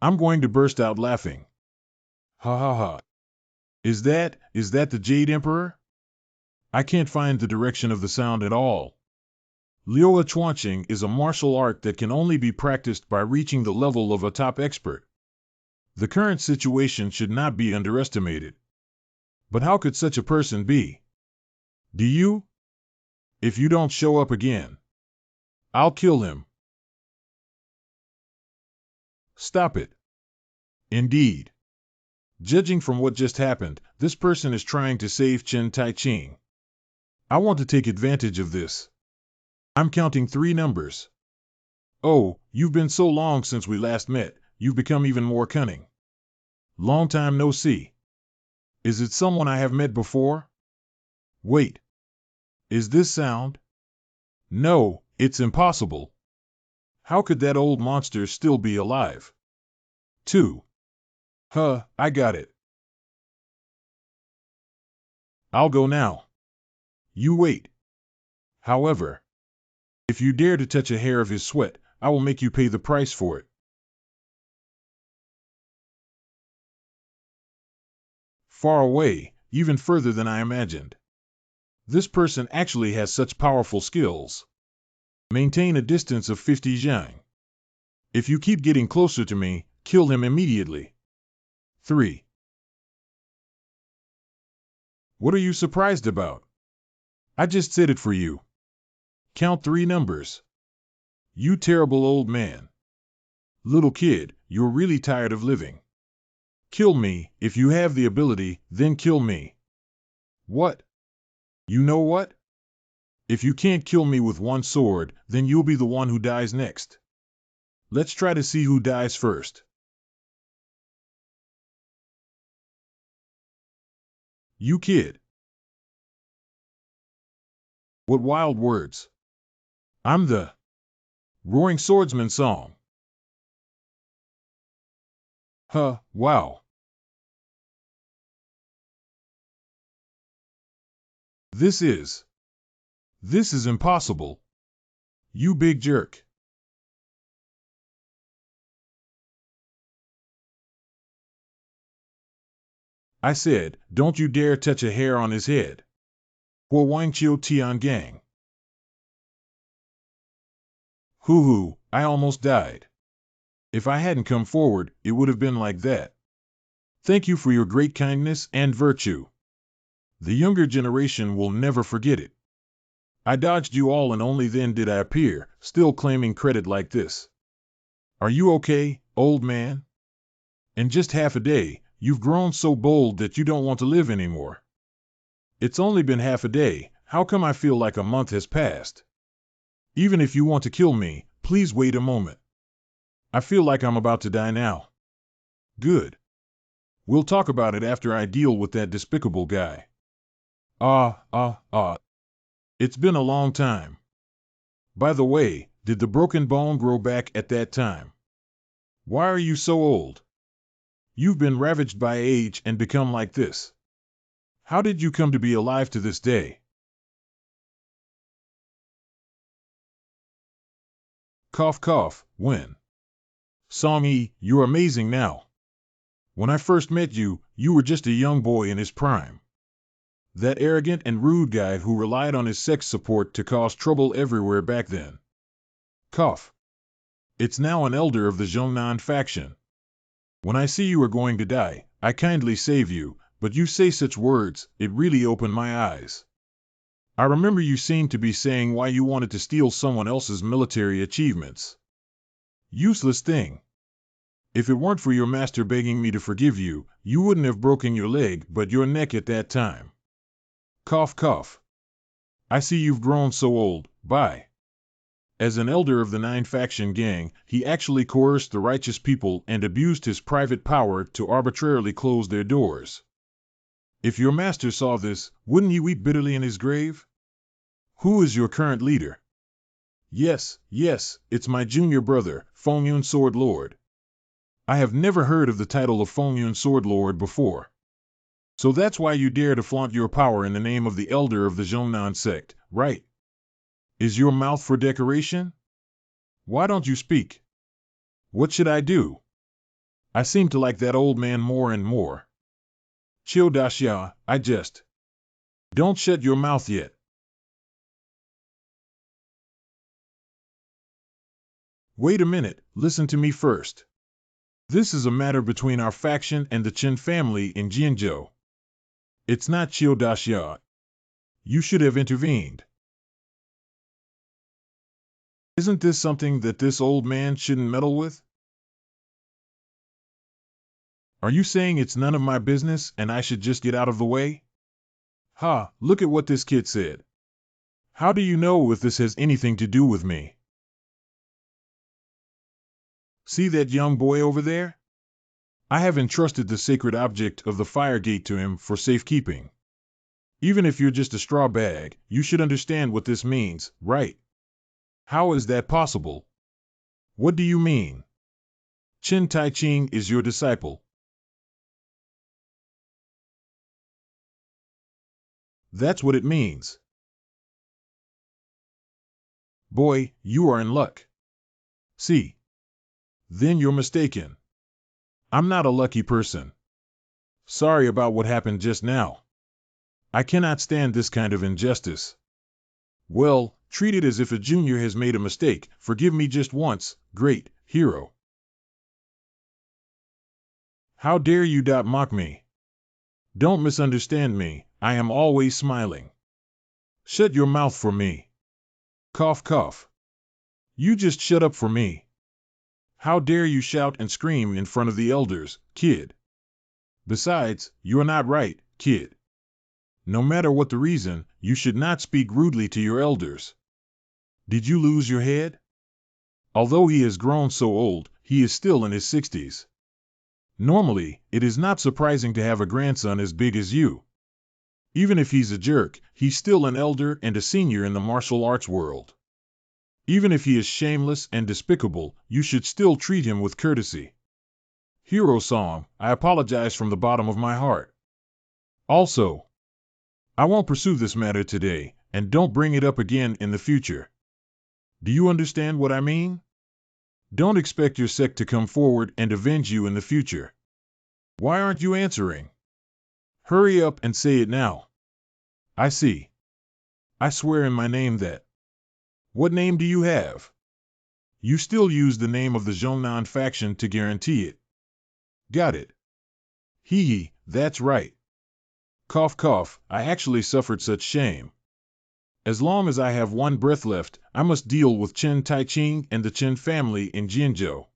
I'm going to burst out laughing. Ha ha ha. Is that the Jade Emperor? I can't find the direction of the sound at all. Liu Chuanqing is a martial art that can only be practiced by reaching the level of a top expert. The current situation should not be underestimated. But how could such a person be? Do you? If you don't show up again, I'll kill him. Stop it. Indeed. Judging from what just happened, this person is trying to save Chen Tai Ching. I want to take advantage of this. I'm counting 3 numbers. Oh, you've been so long since we last met, you've become even more cunning. Long time no see. Is it someone I have met before? Wait. Is this sound? No, it's impossible. How could that old monster still be alive? 2. I got it. I'll go now. You wait. However, if you dare to touch a hair of his sweat, I will make you pay the price for it. Far away, even further than I imagined. This person actually has such powerful skills. Maintain a distance of 50 zhang. If you keep getting closer to me, kill him immediately. 3. What are you surprised about? I just said it for you. Count 3 numbers. You terrible old man. Little kid, you're really tired of living. Kill me, if you have the ability, then kill me. What? You know what? If you can't kill me with one sword, then you'll be the one who dies next. Let's try to see who dies first. You kid. What wild words. I'm the roaring swordsman Song. Wow. This is impossible. You big jerk. I said, don't you dare touch a hair on his head. Hua Wangqiu Tian Gang. Hoo, I almost died. If I hadn't come forward, it would have been like that. Thank you for your great kindness and virtue. The younger generation will never forget it. I dodged you all and only then did I appear, still claiming credit like this. Are you okay, old man? In just half a day, you've grown so bold that you don't want to live anymore. It's only been half a day, how come I feel like a month has passed? Even if you want to kill me, please wait a moment. I feel like I'm about to die now. Good. We'll talk about it after I deal with that despicable guy. It's been a long time. By the way, did the broken bone grow back at that time? Why are you so old? You've been ravaged by age and become like this. How did you come to be alive to this day? Cough, cough, when? Songy, you're amazing now. When I first met you, you were just a young boy in his prime. That arrogant and rude guy who relied on his sex support to cause trouble everywhere back then. Cough. It's now an elder of the Zhongnan faction. When I see you are going to die, I kindly save you, but you say such words, it really opened my eyes. I remember you seemed to be saying why you wanted to steal someone else's military achievements. Useless thing. If it weren't for your master begging me to forgive you, you wouldn't have broken your leg but your neck at that time. Cough, cough. I see you've grown so old, bye. As an elder of the Nine Faction gang, he actually coerced the righteous people and abused his private power to arbitrarily close their doors. If your master saw this, wouldn't he weep bitterly in his grave? Who is your current leader? Yes, it's my junior brother, Fengyun Sword Lord. I have never heard of the title of Fengyun Sword Lord before. So that's why you dare to flaunt your power in the name of the elder of the Zhongnan sect, right? Is your mouth for decoration? Why don't you speak? What should I do? I seem to like that old man more and more. Chiu Daxia, I just. Don't shut your mouth yet. Wait a minute, listen to me first. This is a matter between our faction and the Qin family in Jianzhou. It's not Chiu Daxia. You should have intervened. Isn't this something that this old man shouldn't meddle with? Are you saying it's none of my business and I should just get out of the way? Ha, look at what this kid said. How do you know if this has anything to do with me? See that young boy over there? I have entrusted the sacred object of the fire gate to him for safekeeping. Even if you're just a straw bag, you should understand what this means, right? How is that possible? What do you mean? Qin Taiqing is your disciple. That's what it means. Boy, you are in luck. See? Then you're mistaken. I'm not a lucky person. Sorry about what happened just now. I cannot stand this kind of injustice. Well, treat it as if a junior has made a mistake. Forgive me just once, great hero. How dare you mock me? Don't misunderstand me, I am always smiling. Shut your mouth for me. Cough, cough. You just shut up for me. How dare you shout and scream in front of the elders, kid? Besides, you're not right, kid. No matter what the reason, you should not speak rudely to your elders. Did you lose your head? Although he has grown so old, he is still in his 60s. Normally, it is not surprising to have a grandson as big as you. Even if he's a jerk, he's still an elder and a senior in the martial arts world. Even if he is shameless and despicable, you should still treat him with courtesy. Hero song, I apologize from the bottom of my heart. Also, I won't pursue this matter today, and don't bring it up again in the future. Do you understand what I mean? Don't expect your sect to come forward and avenge you in the future. Why aren't you answering? Hurry up and say it now. I see. I swear in my name that. What name do you have? You still use the name of the Zhongnan faction to guarantee it. Got it. Hee, that's right. Cough, cough, I actually suffered such shame. As long as I have one breath left, I must deal with Qin Taiqing and the Qin family in Jianzhou.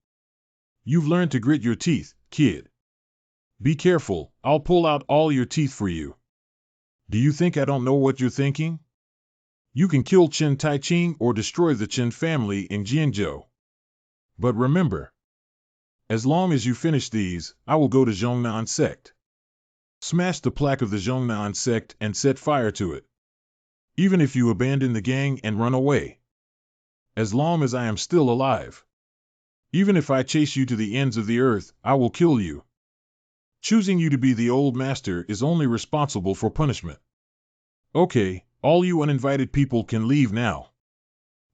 You've learned to grit your teeth, kid. Be careful, I'll pull out all your teeth for you. Do you think I don't know what you're thinking? You can kill Qin Taiqing or destroy the Qin family in Jianzhou. But remember, as long as you finish these, I will go to Zhongnan sect. Smash the plaque of the Zhongnan sect and set fire to it. Even if you abandon the gang and run away. As long as I am still alive. Even if I chase you to the ends of the earth, I will kill you. Choosing you to be the old master is only responsible for punishment. Okay, all you uninvited people can leave now.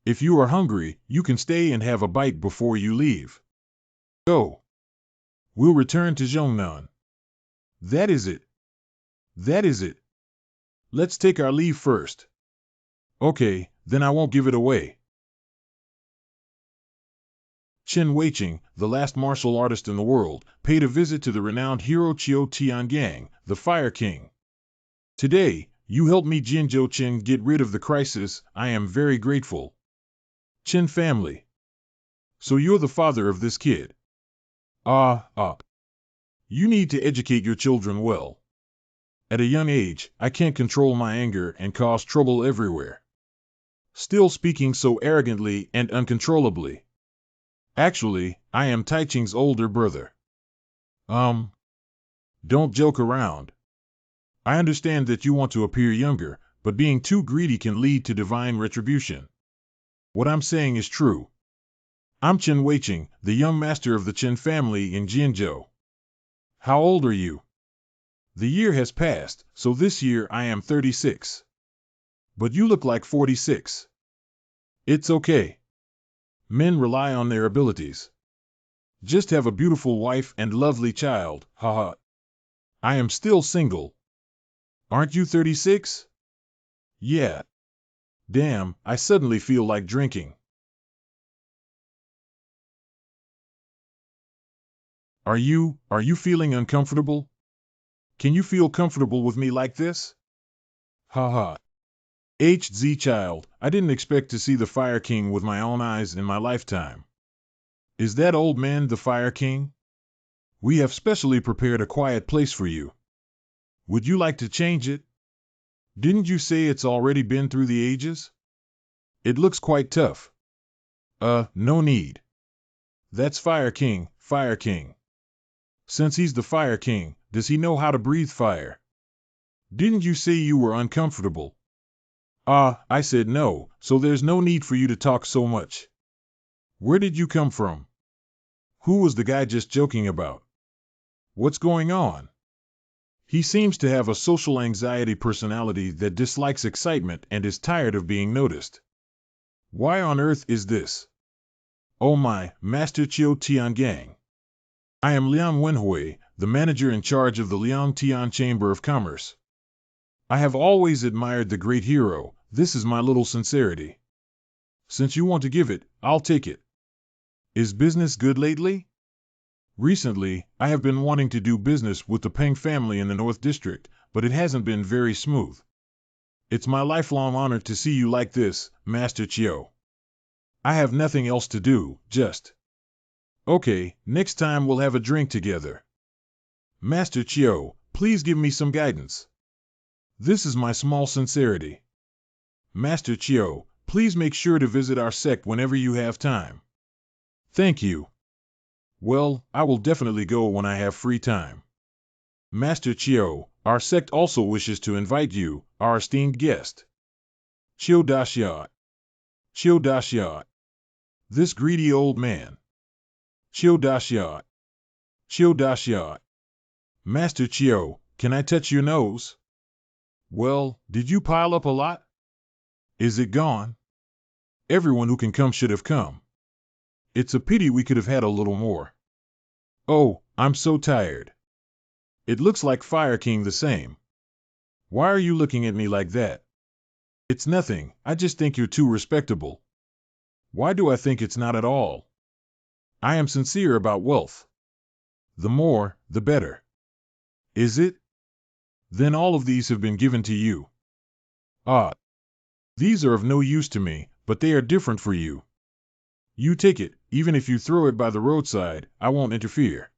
If you are hungry, you can stay and have a bite before you leave. Go. We'll return to Zhongnan. That is it. That is it. Let's take our leave first. Okay, then I won't give it away. Chen Weiqing, the last martial artist in the world, paid a visit to the renowned hero Qiu Tiangang, the Fire King. Today, you helped me Jinzhou Chen get rid of the crisis. I am very grateful. Chen family. So you're the father of this kid. You need to educate your children well. At a young age, I can't control my anger and cause trouble everywhere. Still speaking so arrogantly and uncontrollably. Actually, I am Taiqing's older brother. Don't joke around. I understand that you want to appear younger, but being too greedy can lead to divine retribution. What I'm saying is true. I'm Chen Weiqing, the young master of the Chen family in Jinzhou. How old are you? The year has passed, so this year I am 36. But you look like 46. It's okay. Men rely on their abilities. Just have a beautiful wife and lovely child, haha. I am still single. Aren't you 36? Yeah. Damn, I suddenly feel like drinking. Are you feeling uncomfortable? Can you feel comfortable with me like this? Haha. HZ child, I didn't expect to see the Fire King with my own eyes in my lifetime. Is that old man the Fire King? We have specially prepared a quiet place for you. Would you like to change it? Didn't you say it's already been through the ages? It looks quite tough. No need. That's Fire King, Fire King. Since he's the Fire King, does he know how to breathe fire? Didn't you say you were uncomfortable? I said no, so there's no need for you to talk so much. Where did you come from? Who was the guy just joking about? What's going on? He seems to have a social anxiety personality that dislikes excitement and is tired of being noticed. Why on earth is this? Oh my, Master Qiu Tiangang. I am Liang Wenhui, the manager in charge of the Liang Tian Chamber of Commerce. I have always admired the great hero. This is my little sincerity. Since you want to give it, I'll take it. Is business good lately? Recently, I have been wanting to do business with the Peng family in the North District, but it hasn't been very smooth. It's my lifelong honor to see you like this, Master Qiu. I have nothing else to do, just. Okay, next time we'll have a drink together. Master Qiu, please give me some guidance. This is my small sincerity. Master Qiu, please make sure to visit our sect whenever you have time. Thank you. Well, I will definitely go when I have free time. Master Qiu, our sect also wishes to invite you, our esteemed guest. Qiu Daxiat. Qiu Daxiat. This greedy old man. Qiu Daxiat. Qiu Daxiat. Master Qiu, can I touch your nose? Well, did you pile up a lot? Is it gone? Everyone who can come should have come. It's a pity we could have had a little more. Oh, I'm so tired. It looks like Fire King the same. Why are you looking at me like that? It's nothing, I just think you're too respectable. Why do I think it's not at all? I am sincere about wealth. The more, the better. Is it? Then all of these have been given to you. These are of no use to me, but they are different for you. You take it, even if you throw it by the roadside, I won't interfere.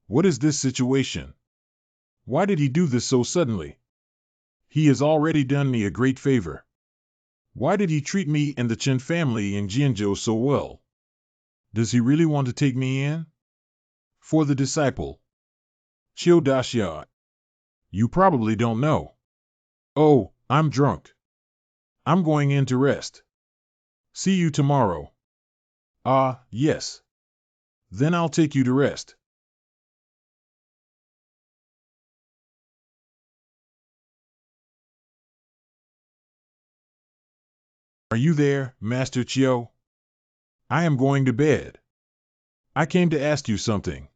What is this situation? Why did he do this so suddenly? He has already done me a great favor. Why did he treat me and the Chen family in Jinzhou so well? Does he really want to take me in? For the disciple. Qiu Daxiat. You probably don't know. Oh, I'm drunk. I'm going in to rest. See you tomorrow. Ah, yes. Then I'll take you to rest. Are you there, Master Chio? I am going to bed. I came to ask you something.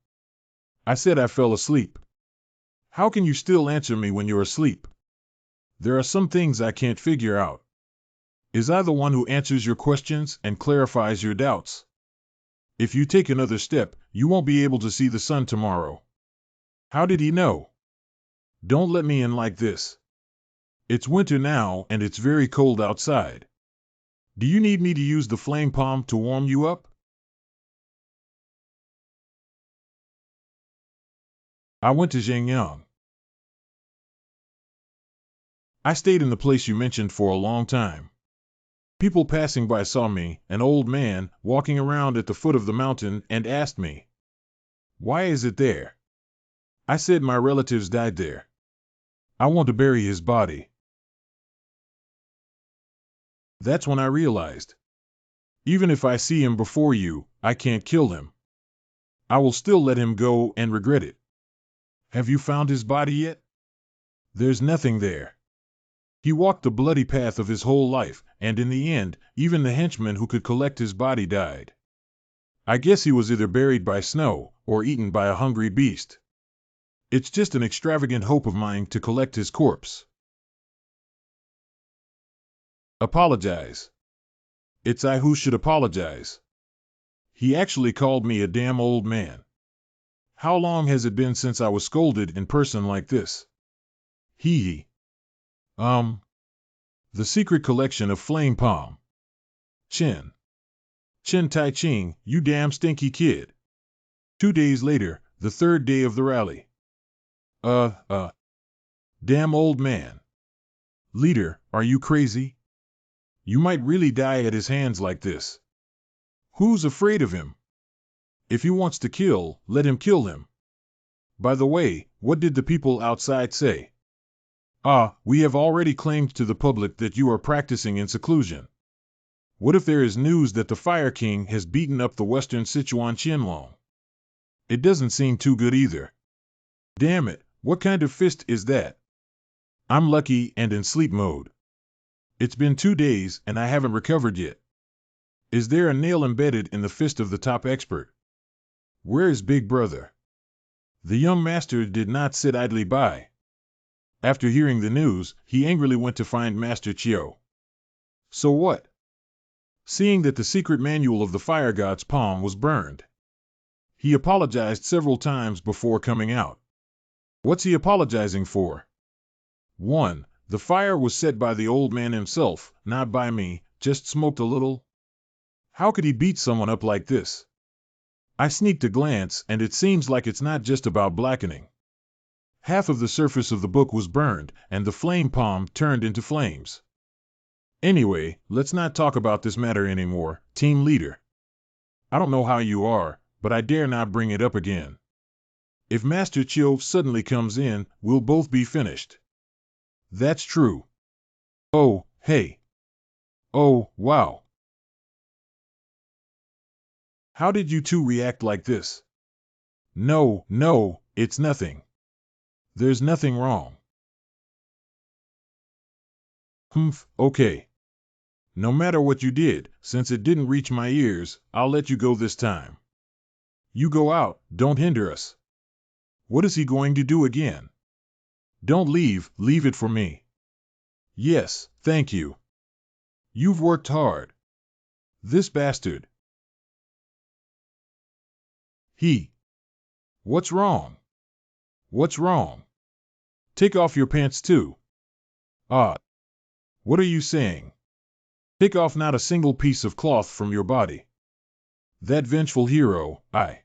I said I fell asleep. How can you still answer me when you're asleep? There are some things I can't figure out. Is I the one who answers your questions and clarifies your doubts? If you take another step, you won't be able to see the sun tomorrow. How did he know? Don't let me in like this. It's winter now and it's very cold outside. Do you need me to use the flame palm to warm you up? I went to Zhengyang. I stayed in the place you mentioned for a long time. People passing by saw me, an old man, walking around at the foot of the mountain, and asked me, "Why is it there?" I said my relatives died there. I want to bury his body. That's when I realized, even if I see him before you, I can't kill him. I will still let him go and regret it. Have you found his body yet? There's nothing there. He walked the bloody path of his whole life, and in the end, even the henchman who could collect his body died. I guess he was either buried by snow, or eaten by a hungry beast. It's just an extravagant hope of mine to collect his corpse. Apologize. It's I who should apologize. He actually called me a damn old man. How long has it been since I was scolded in person like this? Hee. The secret collection of flame palm. Chin. Chin Tai Ching, you damn stinky kid. 2 days later, the third day of the rally. Damn old man. Leader, are you crazy? You might really die at his hands like this. Who's afraid of him? If he wants to kill, let him kill him. By the way, what did the people outside say? We have already claimed to the public that you are practicing in seclusion. What if there is news that the Fire King has beaten up the Western Sichuan Qianlong? It doesn't seem too good either. Damn it, what kind of fist is that? I'm lucky and in sleep mode. It's been 2 days and I haven't recovered yet. Is there a nail embedded in the fist of the top expert? Where is Big Brother? The young master did not sit idly by. After hearing the news, he angrily went to find Master Chio. So what? Seeing that the secret manual of the fire god's palm was burned. He apologized several times before coming out. What's he apologizing for? 1. The fire was set by the old man himself, not by me, just smoked a little. How could he beat someone up like this? I sneaked a glance, and it seems like it's not just about blackening. Half of the surface of the book was burned, and the flame palm turned into flames. Anyway, let's not talk about this matter anymore, team leader. I don't know how you are, but I dare not bring it up again. If Master Chio suddenly comes in, we'll both be finished. That's true. Oh, hey. Oh, wow. How did you two react like this? No, it's nothing. There's nothing wrong. Okay. No matter what you did, since it didn't reach my ears, I'll let you go this time. You go out, don't hinder us. What is he going to do again? Don't leave it for me. Yes, thank you. You've worked hard. This bastard. What's wrong? What's wrong? Take off your pants too. What are you saying? Take off not a single piece of cloth from your body. That vengeful hero, I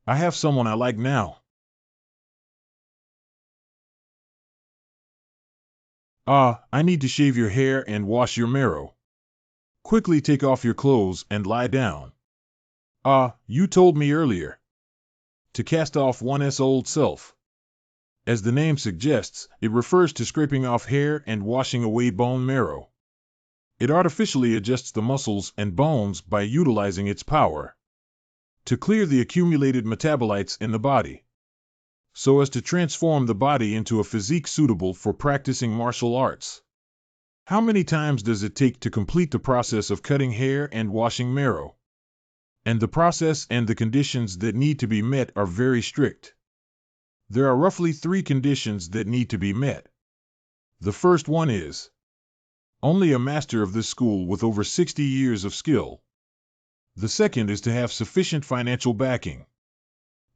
have someone I like now. I need to shave your hair and wash your marrow. Quickly take off your clothes and lie down. You told me earlier. To cast off one's old self. As the name suggests, it refers to scraping off hair and washing away bone marrow. It artificially adjusts the muscles and bones by utilizing its power to clear the accumulated metabolites in the body, so as to transform the body into a physique suitable for practicing martial arts. How many times does it take to complete the process of cutting hair and washing marrow? And the process and the conditions that need to be met are very strict. There are roughly 3 conditions that need to be met. The first one is only a master of this school with over 60 years of skill. The second is to have sufficient financial backing,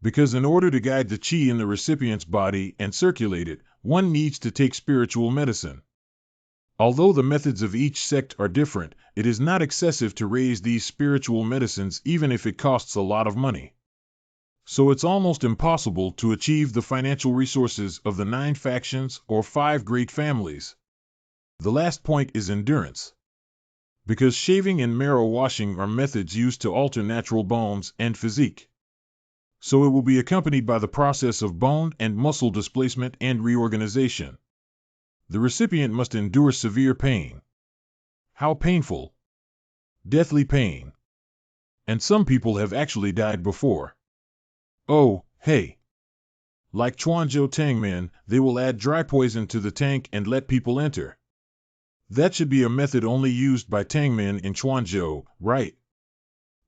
because in order to guide the chi in the recipient's body and circulate it, one needs to take spiritual medicine. Although the methods of each sect are different, it is not excessive to raise these spiritual medicines even if it costs a lot of money. So it's almost impossible to achieve the financial resources of the 9 factions or 5 great families. The last point is endurance, because shaving and marrow washing are methods used to alter natural bones and physique. So it will be accompanied by the process of bone and muscle displacement and reorganization. The recipient must endure severe pain. How painful! Deathly pain. And some people have actually died before. Oh, hey. Like Chuanzhou Tangmen, they will add dry poison to the tank and let people enter. That should be a method only used by Tangmen in Chuanzhou, right?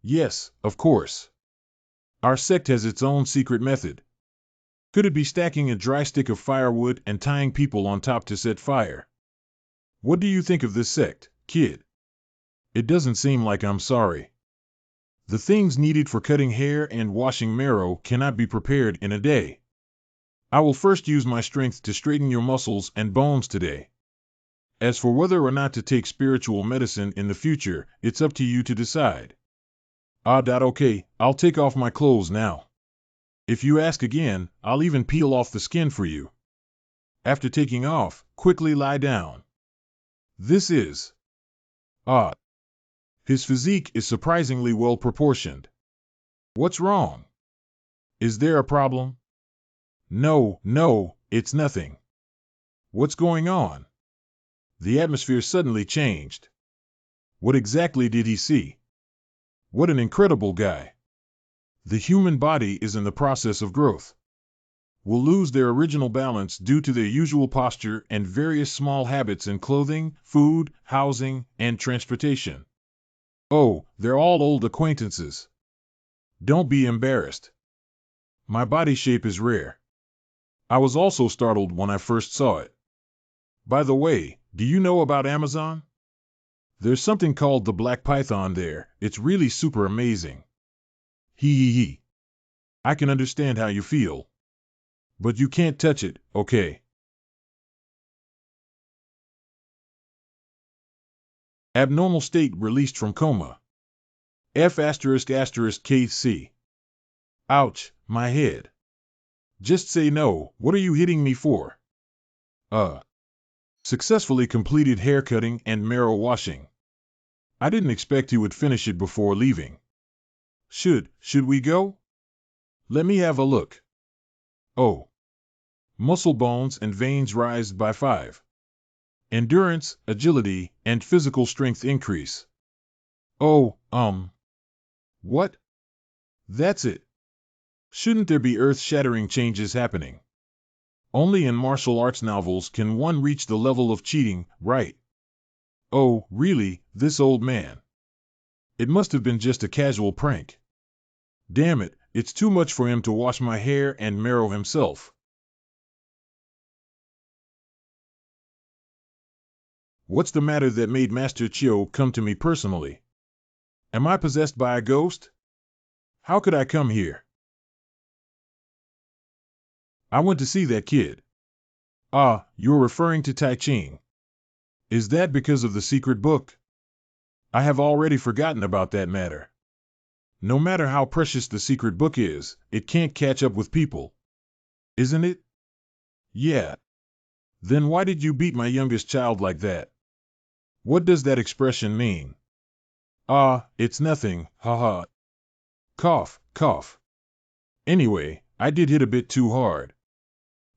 Yes, of course. Our sect has its own secret method. Could it be stacking a dry stick of firewood and tying people on top to set fire? What do you think of this sect, kid? It doesn't seem like I'm sorry. The things needed for cutting hair and washing marrow cannot be prepared in a day. I will first use my strength to straighten your muscles and bones today. As for whether or not to take spiritual medicine in the future, it's up to you to decide. Okay, I'll take off my clothes now. If you ask again, I'll even peel off the skin for you. After taking off, quickly lie down. This is odd. His physique is surprisingly well proportioned. What's wrong? Is there a problem? No, it's nothing. What's going on? The atmosphere suddenly changed. What exactly did he see? What an incredible guy. The human body is in the process of growth. Will lose their original balance due to their usual posture and various small habits in clothing, food, housing, and transportation. Oh, they're all old acquaintances. Don't be embarrassed. My body shape is rare. I was also startled when I first saw it. By the way, do you know about Amazon? There's something called the Black Python there. It's really super amazing. Hee. I can understand how you feel. But you can't touch it, okay? Abnormal state released from coma. F***KC. Ouch, my head. Just say no, what are you hitting me for? Successfully completed haircutting and marrow washing. I didn't expect he would finish it before leaving. Should we go? Let me have a look. Oh. Muscle bones and veins rise by 5. Endurance, agility, and physical strength increase. Oh, what? That's it. Shouldn't there be earth-shattering changes happening? Only in martial arts novels can one reach the level of cheating, right? Oh, really, this old man. It must have been just a casual prank. Damn it, it's too much for him to wash my hair and marrow himself. What's the matter that made Master Chiu come to me personally? Am I possessed by a ghost? How could I come here? I went to see that kid. You're referring to Tai Ching. Is that because of the secret book? I have already forgotten about that matter. No matter how precious the secret book is, it can't catch up with people. Isn't it? Yeah. Then why did you beat my youngest child like that? What does that expression mean? It's nothing, haha. Cough. Anyway, I did hit a bit too hard.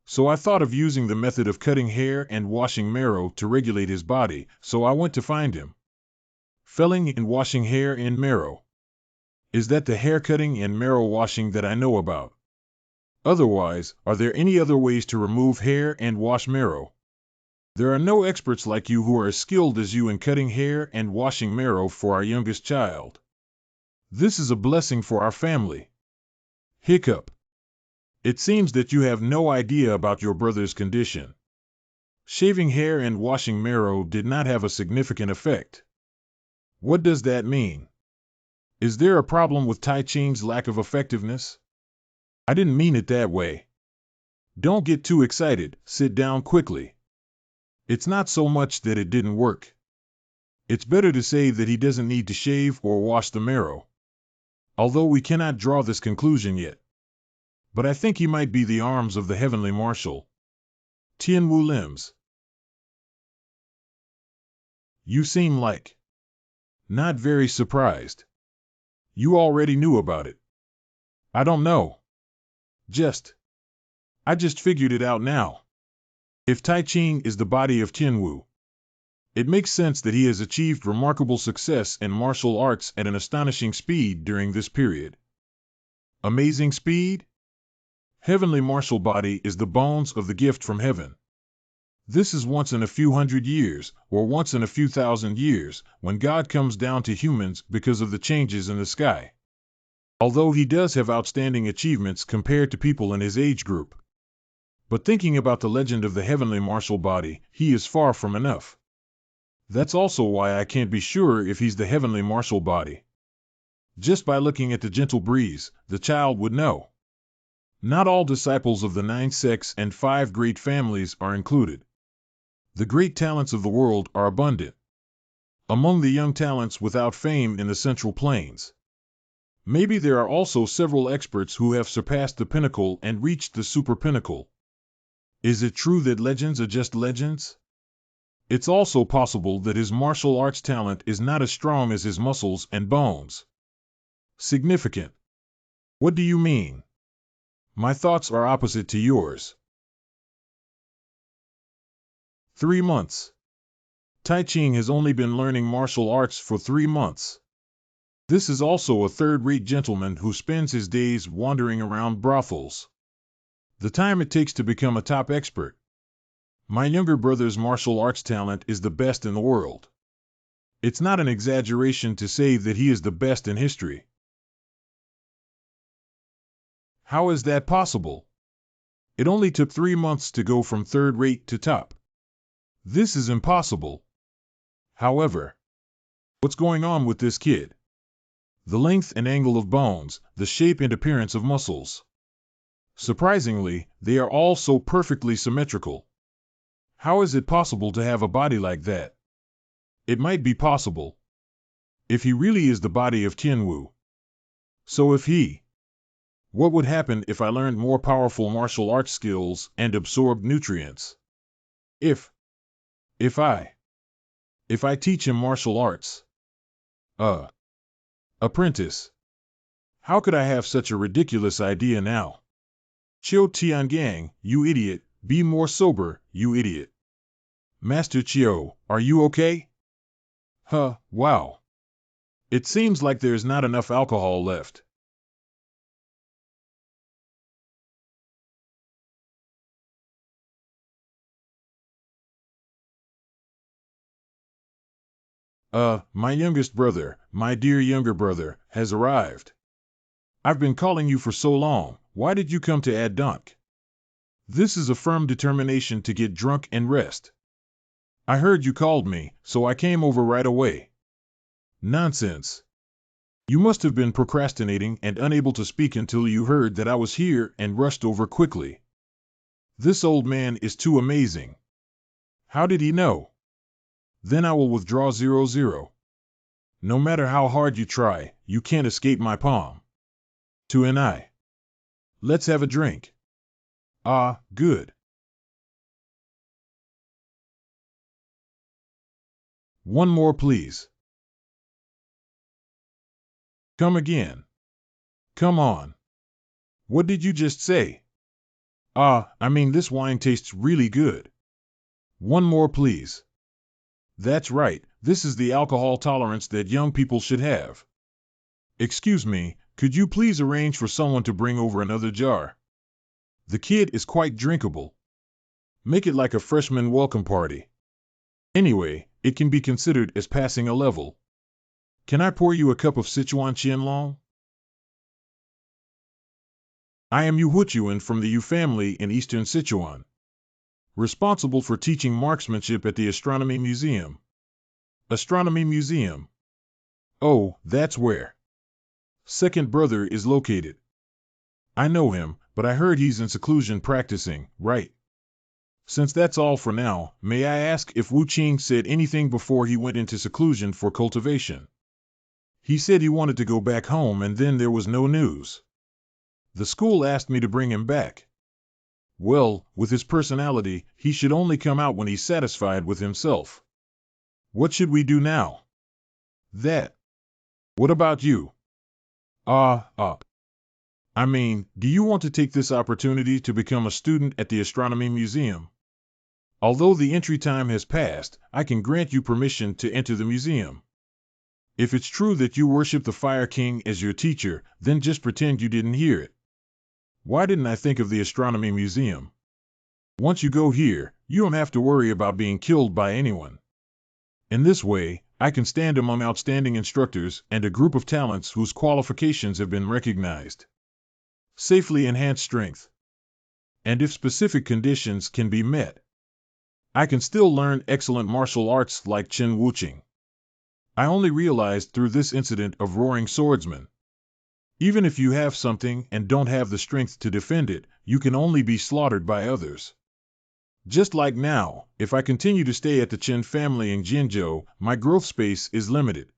So I thought of using the method of cutting hair and washing marrow to regulate his body, so I went to find him. Felling and washing hair and marrow. Is that the hair cutting and marrow washing that I know about? Otherwise, are there any other ways to remove hair and wash marrow? There are no experts like you who are as skilled as you in cutting hair and washing marrow for our youngest child. This is a blessing for our family. Hiccup. It seems that you have no idea about your brother's condition. Shaving hair and washing marrow did not have a significant effect. What does that mean? Is there a problem with Tai Ching's lack of effectiveness? I didn't mean it that way. Don't get too excited, sit down quickly. It's not so much that it didn't work. It's better to say that he doesn't need to shave or wash the marrow. Although we cannot draw this conclusion yet. But I think he might be the arms of the heavenly marshal. Tianwu limbs. You seem like not very surprised. You already knew about it. I don't know. I just figured it out now. If Tai Ching is the body of Tianwu, it makes sense that he has achieved remarkable success in martial arts at an astonishing speed during this period. Amazing speed? Heavenly martial body is the bones of the gift from heaven. This is once in a few hundred years, or once in a few thousand years, when God comes down to humans because of the changes in the sky. Although he does have outstanding achievements compared to people in his age group. But thinking about the legend of the heavenly martial body, he is far from enough. That's also why I can't be sure if he's the heavenly martial body. Just by looking at the gentle breeze, the child would know. Not all disciples of the 9 sects and 5 great families are included. The great talents of the world are abundant. Among the young talents without fame in the Central Plains. Maybe there are also several experts who have surpassed the pinnacle and reached the super pinnacle. Is it true that legends are just legends? It's also possible that his martial arts talent is not as strong as his muscles and bones. Significant. What do you mean? My thoughts are opposite to yours. 3 months. Tai Ching has only been learning martial arts for 3 months. This is also a third-rate gentleman who spends his days wandering around brothels. The time it takes to become a top expert. My younger brother's martial arts talent is the best in the world. It's not an exaggeration to say that he is the best in history. How is that possible? It only took 3 months to go from third-rate to top. This is impossible. However, what's going on with this kid? The length and angle of bones, the shape and appearance of muscles. Surprisingly, they are all so perfectly symmetrical. How is it possible to have a body like that? It might be possible. If he really is the body of Tianwu. So if he... What would happen if I learned more powerful martial arts skills and absorbed nutrients? If I teach him martial arts. Apprentice. How could I have such a ridiculous idea now? Qiu Tiangang, you idiot, be more sober, you idiot. Master Qiu, are you okay? Wow. It seems like there's not enough alcohol left. My youngest brother, my dear younger brother, has arrived. I've been calling you for so long, why did you come to Addonk? This is a firm determination to get drunk and rest. I heard you called me, so I came over right away. Nonsense. You must have been procrastinating and unable to speak until you heard that I was here and rushed over quickly. This old man is too amazing. How did he know? Then I will withdraw 00. No matter how hard you try, you can't escape my palm. To an eye. Let's have a drink. Ah, good. One more, please. Come again. Come on. What did you just say? I mean this wine tastes really good. One more, please. That's right, this is the alcohol tolerance that young people should have. Excuse me, could you please arrange for someone to bring over another jar? The kid is quite drinkable. Make it like a freshman welcome party. Anyway, it can be considered as passing a level. Can I pour you a cup of Sichuan Qianlong? I am Yu Huchuan from the Yu family in eastern Sichuan, responsible for teaching marksmanship at the Astronomy Museum. Astronomy Museum. Oh, that's where second brother is located. I know him, but I heard he's in seclusion practicing, right? Since that's all for now, may I ask if Wu Qing said anything before he went into seclusion for cultivation? He said he wanted to go back home and then there was no news. The school asked me to bring him back. Well, with his personality, he should only come out when he's satisfied with himself. What should we do now? That. What about you? I mean, do you want to take this opportunity to become a student at the Astronomy Museum? Although the entry time has passed, I can grant you permission to enter the museum. If it's true that you worship the Fire King as your teacher, then just pretend you didn't hear it. Why didn't I think of the Astronomy Museum? Once you go here, you don't have to worry about being killed by anyone. In this way, I can stand among outstanding instructors and a group of talents whose qualifications have been recognized. Safely enhance strength. And if specific conditions can be met, I can still learn excellent martial arts like Chen Wuqing. I only realized through this incident of Roaring Swordsman. Even if you have something and don't have the strength to defend it, you can only be slaughtered by others. Just like now, if I continue to stay at the Chen family in Jinzhou, my growth space is limited.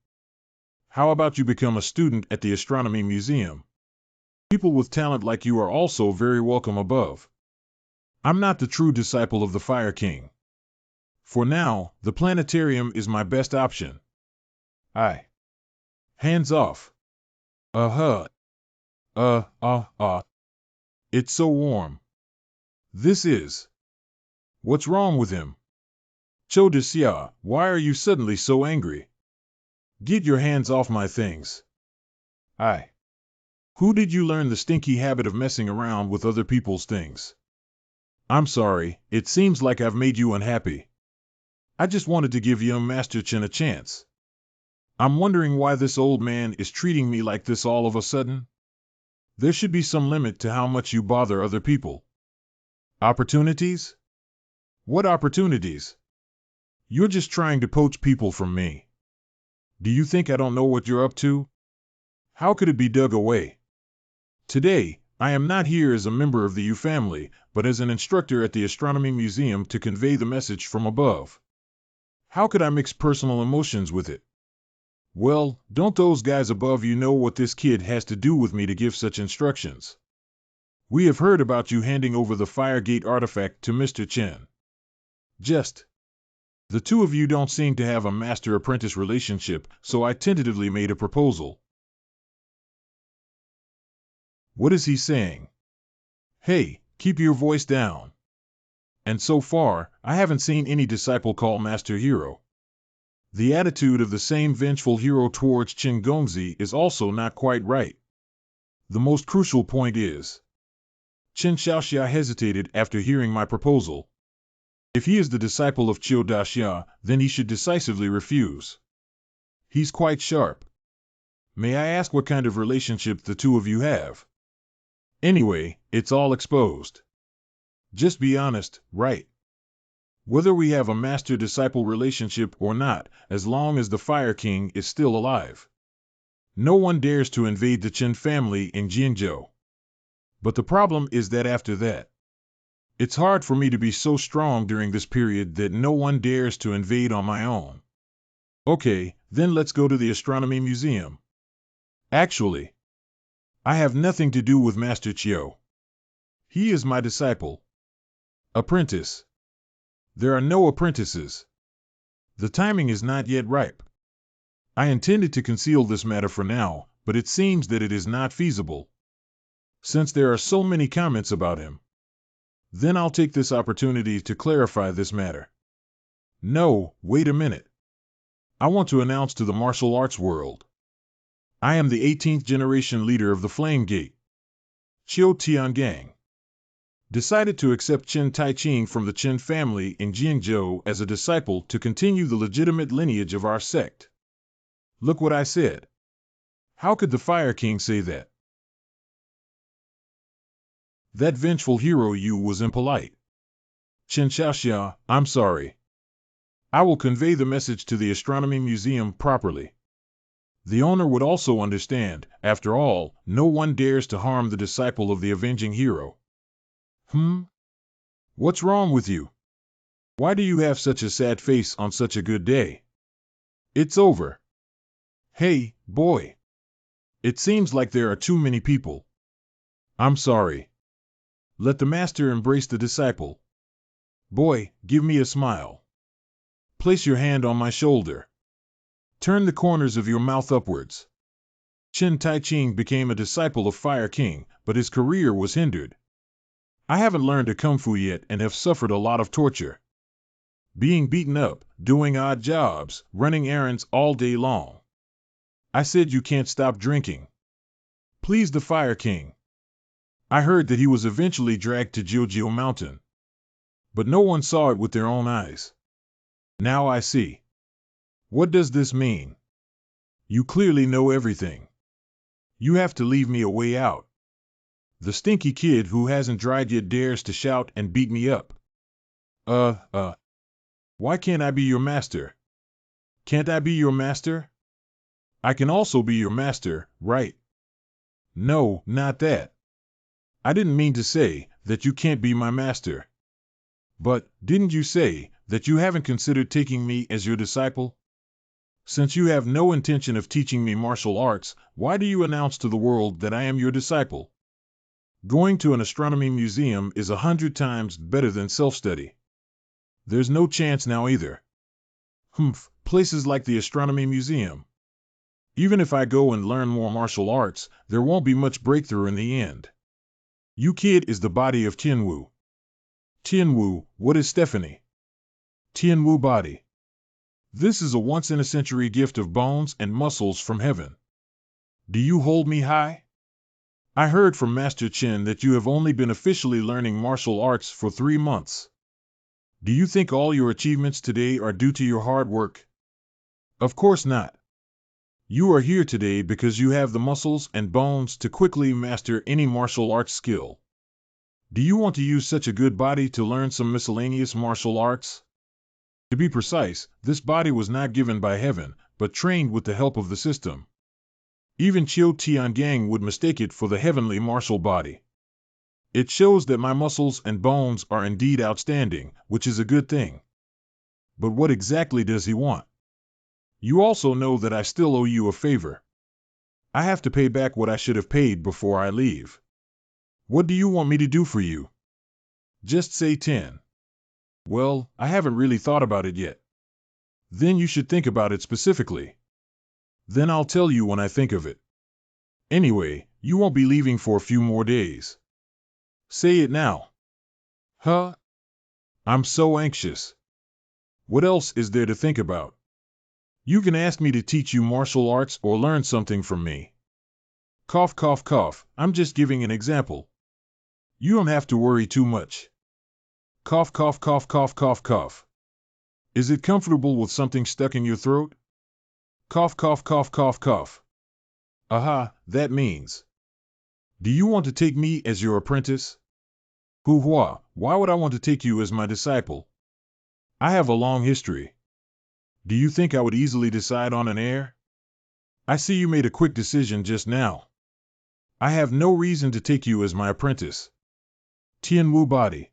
How about you become a student at the Astronomy Museum? People with talent like you are also very welcome above. I'm not the true disciple of the Fire King. For now, the planetarium is my best option. Hands off. It's so warm. This is. What's wrong with him? Chou Xia, why are you suddenly so angry? Get your hands off my things. Who did you learn the stinky habit of messing around with other people's things? I'm sorry, it seems like I've made you unhappy. I just wanted to give young Master Chen a chance. I'm wondering why this old man is treating me like this all of a sudden. There should be some limit to how much you bother other people. Opportunities? What opportunities? You're just trying to poach people from me. Do you think I don't know what you're up to? How could it be dug away? Today, I am not here as a member of the Yu family, but as an instructor at the Astronomy Museum to convey the message from above. How could I mix personal emotions with it? Well, don't those guys above you know what this kid has to do with me to give such instructions? We have heard about you handing over the Firegate artifact to Mr. Chen. The two of you don't seem to have a master-apprentice relationship, so I tentatively made a proposal. What is he saying? Hey, keep your voice down. And so far, I haven't seen any disciple call Master Hero. The attitude of the same vengeful hero towards Qin Gongzi is also not quite right. The most crucial point is, Qin Shaoxia hesitated after hearing my proposal. If he is the disciple of Qiu Daxia, then he should decisively refuse. He's quite sharp. May I ask what kind of relationship the two of you have? Anyway, it's all exposed. Just be honest, right? Whether we have a master-disciple relationship or not, as long as the Fire King is still alive. No one dares to invade the Chen family in Jinzhou. But the problem is that after that, it's hard for me to be so strong during this period that no one dares to invade on my own. Okay, then let's go to the Astronomy Museum. Actually, I have nothing to do with Master Qiu. He is my disciple. Apprentice. There are no apprentices. The timing is not yet ripe. I intended to conceal this matter for now, but it seems that it is not feasible. Since there are so many comments about him, then I'll take this opportunity to clarify this matter. No, wait a minute. I want to announce to the martial arts world. I am the 18th generation leader of the Flame Gate. Qiu Tiangang. Decided to accept Qin Taiqing from the Qin family in Jingzhou as a disciple to continue the legitimate lineage of our sect. Look what I said. How could the Fire King say that? That vengeful hero Yu was impolite. Qin Xiaoxia, I'm sorry. I will convey the message to the Astronomy Museum properly. The owner would also understand. After all, no one dares to harm the disciple of the avenging hero. What's wrong with you? Why do you have such a sad face on such a good day? It's over. Hey, boy. It seems like there are too many people. I'm sorry. Let the master embrace the disciple. Boy, give me a smile. Place your hand on my shoulder. Turn the corners of your mouth upwards. Qin Taiqing became a disciple of Fire King, but his career was hindered. I haven't learned a kung fu yet and have suffered a lot of torture. Being beaten up, doing odd jobs, running errands all day long. I said you can't stop drinking. Please the Fire King. I heard that he was eventually dragged to Jiujiu Mountain. But no one saw it with their own eyes. Now I see. What does this mean? You clearly know everything. You have to leave me a way out. The stinky kid who hasn't dried yet dares to shout and beat me up. Why can't I be your master? Can't I be your master? I can also be your master, right? No, not that. I didn't mean to say that you can't be my master. But, didn't you say that you haven't considered taking me as your disciple? Since you have no intention of teaching me martial arts, why do you announce to the world that I am your disciple? Going to an astronomy museum is 100 times better than self-study. There's no chance now either. Places like the astronomy museum. Even if I go and learn more martial arts, there won't be much breakthrough in the end. You kid is the body of Tianwu. Tianwu, what is Stephanie? Tianwu body. This is a once-in-a-century gift of bones and muscles from heaven. Do you hold me high? I heard from Master Qin that you have only been officially learning martial arts for 3 months. Do you think all your achievements today are due to your hard work? Of course not. You are here today because you have the muscles and bones to quickly master any martial arts skill. Do you want to use such a good body to learn some miscellaneous martial arts? To be precise, this body was not given by heaven, but trained with the help of the system. Even Qiu Tiangang would mistake it for the heavenly martial body. It shows that my muscles and bones are indeed outstanding, which is a good thing. But what exactly does he want? You also know that I still owe you a favor. I have to pay back what I should have paid before I leave. What do you want me to do for you? Just say 10. Well, I haven't really thought about it yet. Then you should think about it specifically. Then I'll tell you when I think of it. Anyway, you won't be leaving for a few more days. Say it now. I'm so anxious. What else is there to think about? You can ask me to teach you martial arts or learn something from me. Cough, cough, cough. I'm just giving an example. You don't have to worry too much. Cough, cough, cough, cough, cough, cough. Is it comfortable with something stuck in your throat? Cough, cough, cough, cough, cough. Aha, that means. Do you want to take me as your apprentice? Hua, why would I want to take you as my disciple? I have a long history. Do you think I would easily decide on an heir? I see you made a quick decision just now. I have no reason to take you as my apprentice. Tianwu body.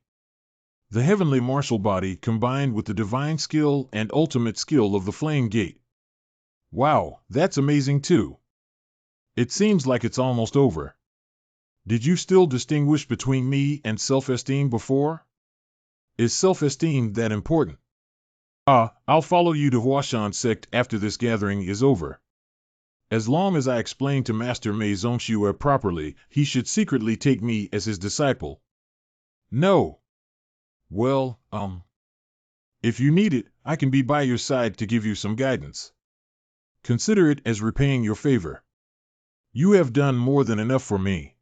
The heavenly martial body combined with the divine skill and ultimate skill of the Flame Gate. Wow, that's amazing too. It seems like it's almost over. Did you still distinguish between me and self-esteem before? Is self-esteem that important? I'll follow you to Huashan sect after this gathering is over. As long as I explain to Master Mei Zongxue properly, he should secretly take me as his disciple. No. Well, if you need it, I can be by your side to give you some guidance. Consider it as repaying your favor. You have done more than enough for me.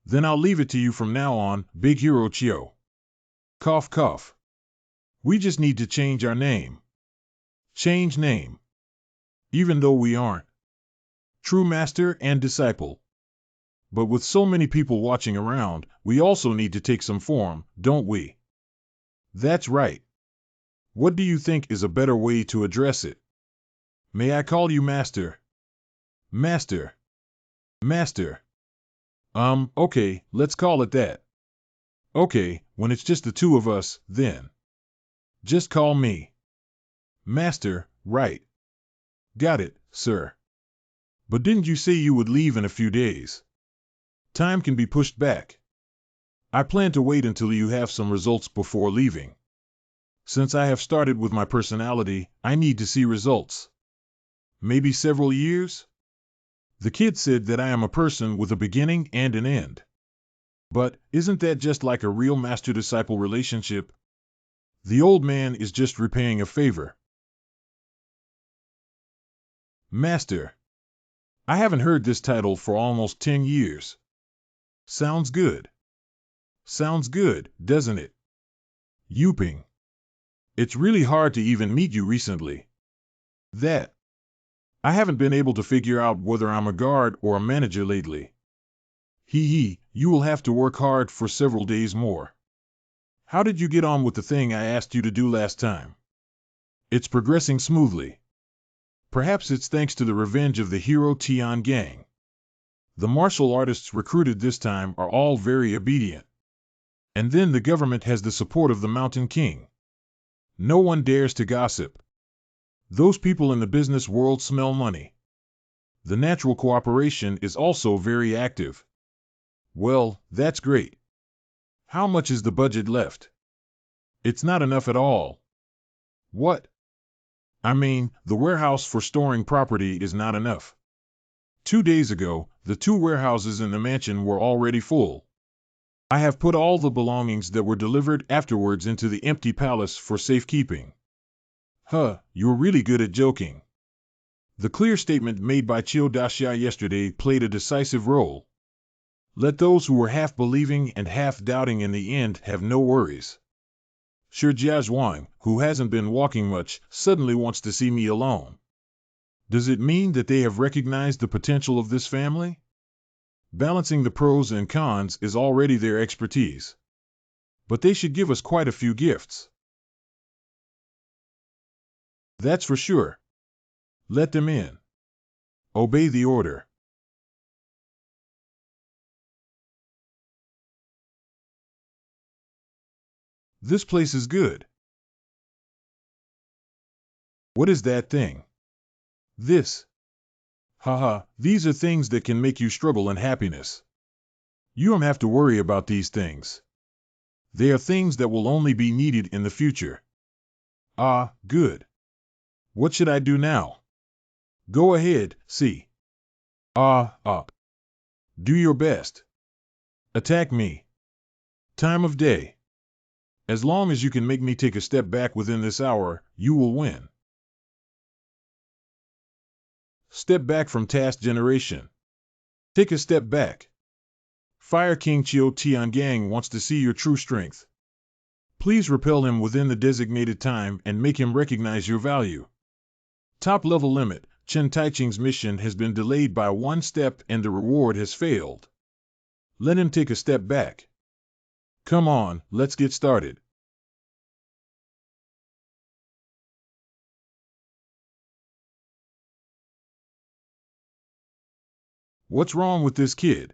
Then I'll leave it to you from now on, Big Hero Chio. Cough, cough. We just need to change our name. Change name. Even though we aren't true master and disciple. But with so many people watching around, we also need to take some form, don't we? That's right. What do you think is a better way to address it? May I call you Master? Master. Master. Okay, let's call it that. Okay, when it's just the two of us, then. Just call me Master, right? Got it, sir. But didn't you say you would leave in a few days? Time can be pushed back. I plan to wait until you have some results before leaving. Since I have started with my personality, I need to see results. Maybe several years? The kid said that I am a person with a beginning and an end. But isn't that just like a real master-disciple relationship? The old man is just repaying a favor. Master. I haven't heard this title for almost 10 years. Sounds good. Sounds good, doesn't it? Youping. It's really hard to even meet you recently. That. I haven't been able to figure out whether I'm a guard or a manager lately. Hee, you will have to work hard for several days more. How did you get on with the thing I asked you to do last time? It's progressing smoothly. Perhaps it's thanks to the revenge of the Hero Tian gang. The martial artists recruited this time are all very obedient. And then the government has the support of the Mountain King. No one dares to gossip. Those people in the business world smell money. The natural cooperation is also very active. Well, that's great. How much is the budget left? It's not enough at all. What? I mean, the warehouse for storing property is not enough. 2 days ago, the 2 warehouses in the mansion were already full. I have put all the belongings that were delivered afterwards into the empty palace for safekeeping. You're really good at joking. The clear statement made by Chiu Daxia yesterday played a decisive role. Let those who were half believing and half doubting in the end have no worries. Shi Jiazhuang, who hasn't been walking much, suddenly wants to see me alone. Does it mean that they have recognized the potential of this family? Balancing the pros and cons is already their expertise. But they should give us quite a few gifts. That's for sure. Let them in. Obey the order. This place is good. What is that thing? This. Haha, these are things that can make you struggle in happiness. You don't have to worry about these things. They are things that will only be needed in the future. Ah, good. What should I do now? Go ahead, see. Do your best. Attack me. Time of day. As long as you can make me take a step back within this hour, you will win. Step back from task generation. Take a step back. Fire King Chiu Tiangang wants to see your true strength. Please repel him within the designated time and make him recognize your value. Top level limit. Chen Taiching's mission has been delayed by 1 step and the reward has failed. Let him take a step back. Come on, let's get started. What's wrong with this kid?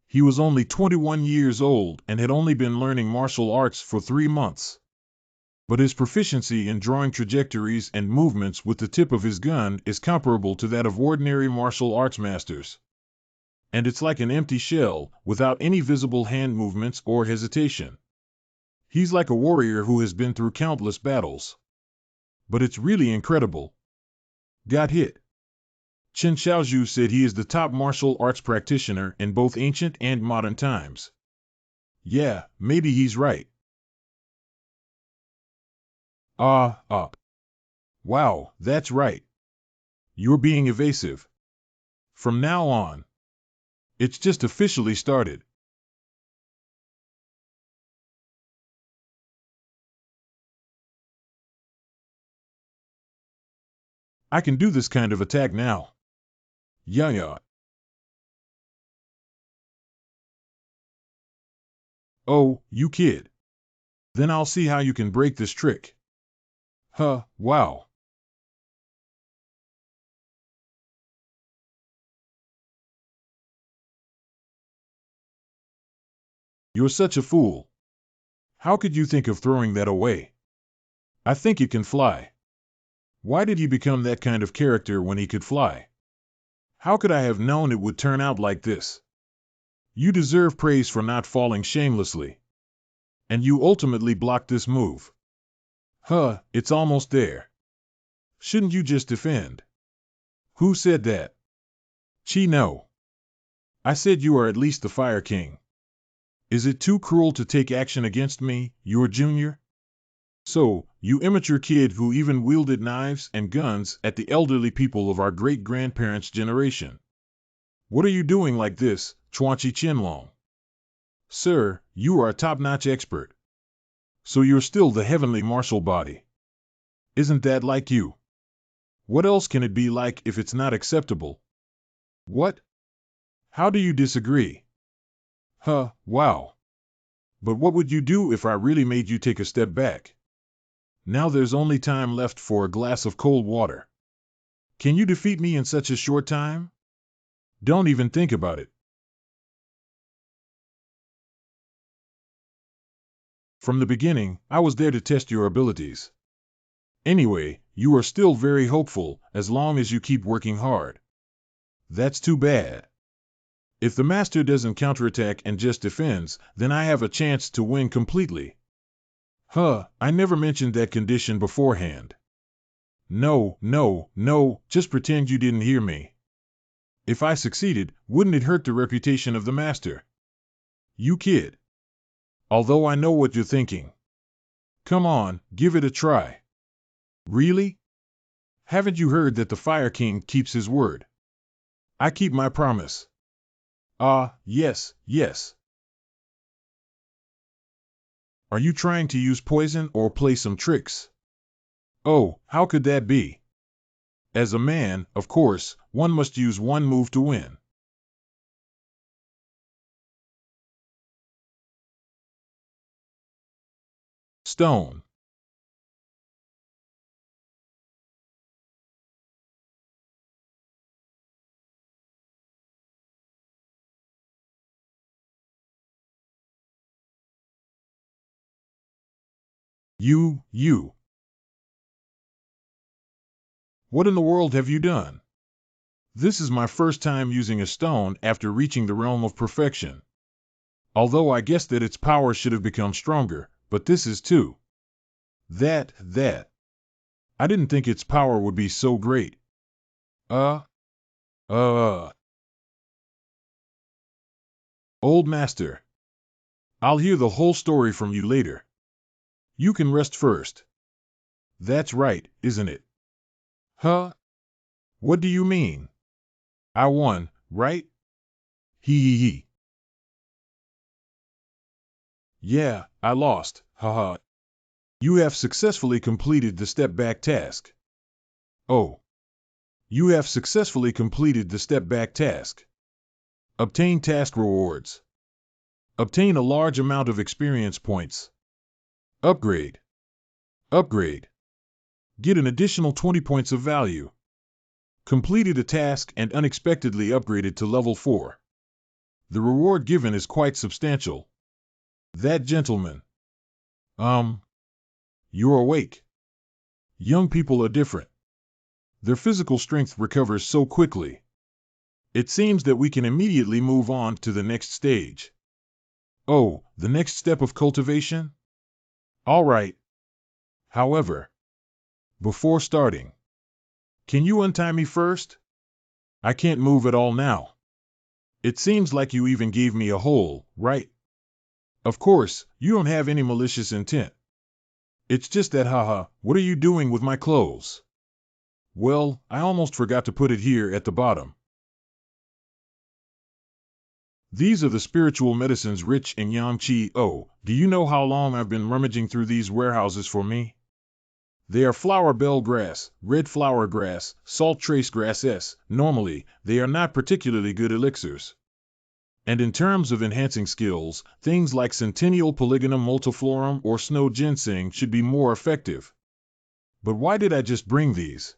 He was only 21 years old and had only been learning martial arts for 3 months. But his proficiency in drawing trajectories and movements with the tip of his gun is comparable to that of ordinary martial arts masters. And it's like an empty shell, without any visible hand movements or hesitation. He's like a warrior who has been through countless battles. But it's really incredible. Got hit. Chen Xiaozhu said he is the top martial arts practitioner in both ancient and modern times. Yeah, maybe he's right. Wow, that's right. You're being evasive. From now on, it's just officially started. I can do this kind of attack now. Yeah. Oh, you kid. Then I'll see how you can break this trick. Wow. You're such a fool. How could you think of throwing that away? I think it can fly. Why did he become that kind of character when he could fly? How could I have known it would turn out like this? You deserve praise for not falling shamelessly. And you ultimately blocked this move. It's almost there. Shouldn't you just defend? Who said that? No. I said you are at least the Fire King. Is it too cruel to take action against me, your junior? So, you immature kid who even wielded knives and guns at the elderly people of our great-grandparents' generation. What are you doing like this, Chuanchi Chinlong? Sir, you are a top-notch expert. So you're still the heavenly martial body. Isn't that like you? What else can it be like if it's not acceptable? What? How do you disagree? Wow. But what would you do if I really made you take a step back? Now there's only time left for a glass of cold water. Can you defeat me in such a short time? Don't even think about it. From the beginning, I was there to test your abilities. Anyway, you are still very hopeful, as long as you keep working hard. That's too bad. If the master doesn't counterattack and just defends, then I have a chance to win completely. I never mentioned that condition beforehand. No, just pretend you didn't hear me. If I succeeded, wouldn't it hurt the reputation of the master? You kid. Although I know what you're thinking. Come on, give it a try. Really? Haven't you heard that the Fire King keeps his word? I keep my promise. Yes. Are you trying to use poison or play some tricks? Oh, how could that be? As a man, of course, one must use one move to win. Stone. You. What in the world have you done? This is my first time using a stone after reaching the realm of perfection. Although I guess that its power should have become stronger, but this is too. That. I didn't think its power would be so great. Uh. Old master. I'll hear the whole story from you later. You can rest first. That's right, isn't it? What do you mean? I won, right? Hee. Yeah, I lost, haha. You have successfully completed the step-back task. Oh. You have successfully completed the step-back task. Obtain task rewards. Obtain a large amount of experience points. Upgrade. Get an additional 20 points of value. Completed a task and unexpectedly upgraded to level 4. The reward given is quite substantial. That gentleman. You're awake. Young people are different. Their physical strength recovers so quickly. It seems that we can immediately move on to the next stage. Oh, the next step of cultivation? All right. However, before starting, can you untie me first? I can't move at all now. It seems like you even gave me a hole, right? Of course, you don't have any malicious intent. It's just that, what are you doing with my clothes? Well, I almost forgot to put it here at the bottom. These are the spiritual medicines rich in yang qi. Oh, do you know how long I've been rummaging through these warehouses for me? They are flower bell grass, red flower grass, salt trace grass s. Normally, they are not particularly good elixirs. And in terms of enhancing skills, things like Centennial Polygonum multiflorum or Snow Ginseng should be more effective. But why did I just bring these?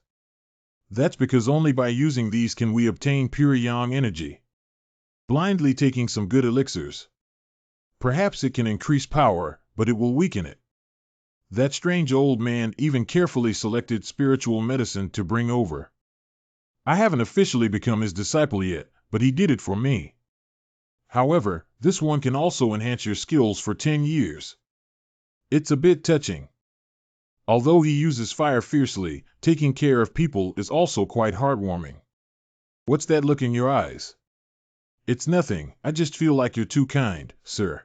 That's because only by using these can we obtain pure yang energy. Blindly taking some good elixirs. Perhaps it can increase power, but it will weaken it. That strange old man even carefully selected spiritual medicine to bring over. I haven't officially become his disciple yet, but he did it for me. However, this one can also enhance your skills for 10 years. It's a bit touching. Although he uses fire fiercely, taking care of people is also quite heartwarming. What's that look in your eyes? It's nothing, I just feel like you're too kind, sir.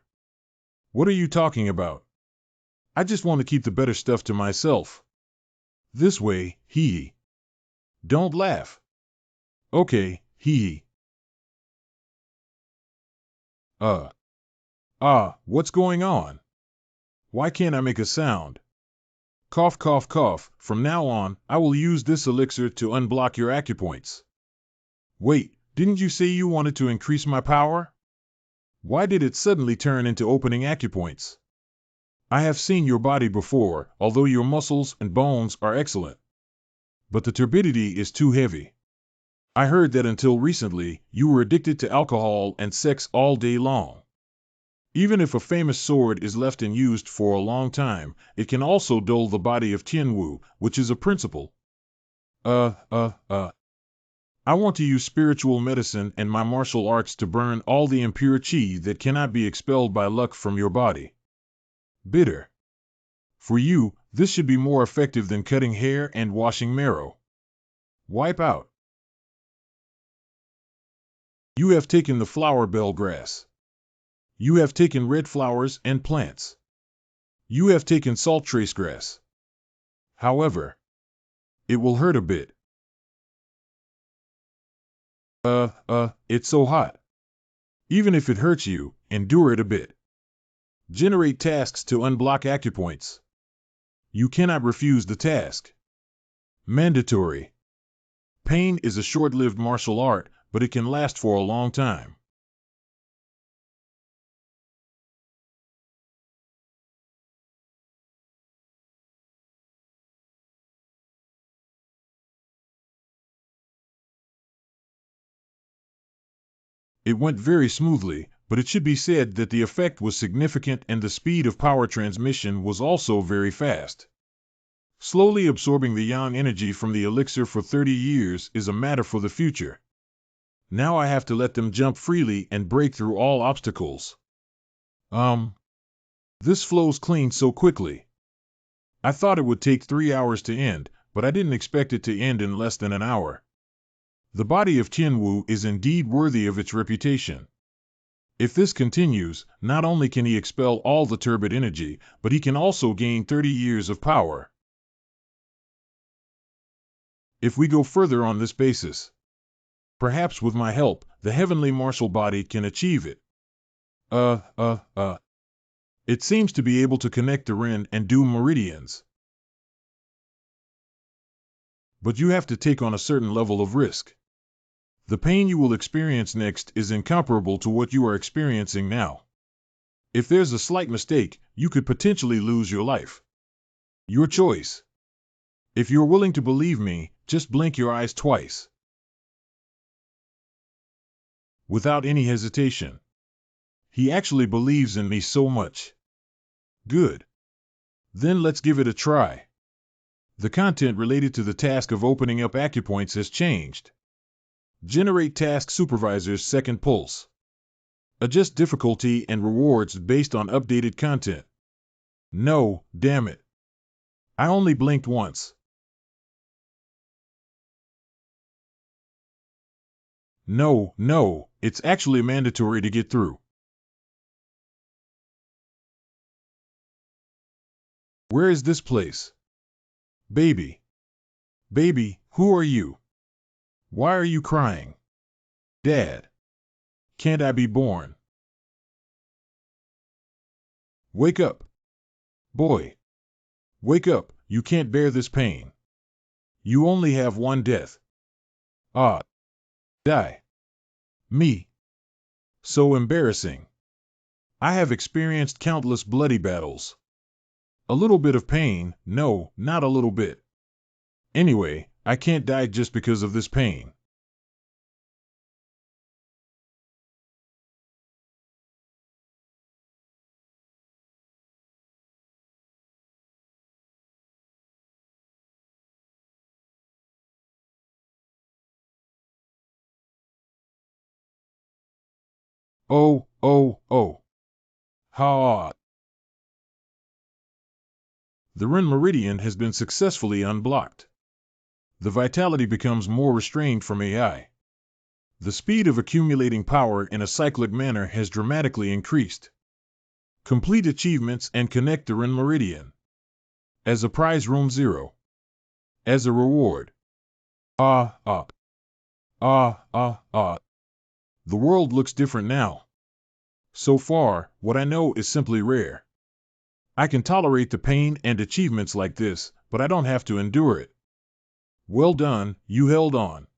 What are you talking about? I just want to keep the better stuff to myself. This way, hee. Don't laugh. Okay, hee. What's going on? Why can't I make a sound? Cough, cough, cough. From now on, I will use this elixir to unblock your acupoints. Wait, didn't you say you wanted to increase my power? Why did it suddenly turn into opening acupoints? I have seen your body before, although your muscles and bones are excellent. But the turbidity is too heavy. I heard that until recently, you were addicted to alcohol and sex all day long. Even if a famous sword is left unused for a long time, it can also dull the body of Tianwu, which is a principle. I want to use spiritual medicine and my martial arts to burn all the impure qi that cannot be expelled by luck from your body. Bitter. For you, this should be more effective than cutting hair and washing marrow. Wipe out. You have taken the flower bell grass. You have taken red flowers and plants. You have taken salt trace grass. However, it will hurt a bit. It's so hot. Even if it hurts you, endure it a bit. Generate tasks to unblock acupoints. You cannot refuse the task. Mandatory. Pain is a short-lived martial art, but it can last for a long time. It went very smoothly, but it should be said that the effect was significant and the speed of power transmission was also very fast. Slowly absorbing the yang energy from the elixir for 30 years is a matter for the future. Now I have to let them jump freely and break through all obstacles. This flows clean so quickly. I thought it would take 3 hours to end, but I didn't expect it to end in less than an hour. The body of Tianwu is indeed worthy of its reputation. If this continues, not only can he expel all the turbid energy, but he can also gain 30 years of power. If we go further on this basis, perhaps with my help, the heavenly martial body can achieve it. It seems to be able to connect the Ren and do meridians. But you have to take on a certain level of risk. The pain you will experience next is incomparable to what you are experiencing now. If there's a slight mistake, you could potentially lose your life. Your choice. If you're willing to believe me, just blink your eyes twice. Without any hesitation. He actually believes in me so much. Good. Then let's give it a try. The content related to the task of opening up acupoints has changed. Generate task supervisor's second pulse. Adjust difficulty and rewards based on updated content. No, damn it. I only blinked once. No, it's actually mandatory to get through. Where is this place? Baby, Who are you? Why are you crying? Dad. Can't I be born? Wake up. Boy. Wake up, you can't bear this pain. You only have one death. Ah. Die. Me. So embarrassing. I have experienced countless bloody battles. A little bit of pain, no, not a little bit. Anyway, I can't die just because of this pain. Oh, oh, oh. Ha! The Ren meridian has been successfully unblocked. The vitality becomes more restrained from AI. The speed of accumulating power in a cyclic manner has dramatically increased. Complete achievements and connect the Ren meridian. As a prize, room 0. As a reward. Ah, ah. Ah, ah, ah. The world looks different now. So far, what I know is simply rare. I can tolerate the pain and achievements like this, but I don't have to endure it. Well done, you held on.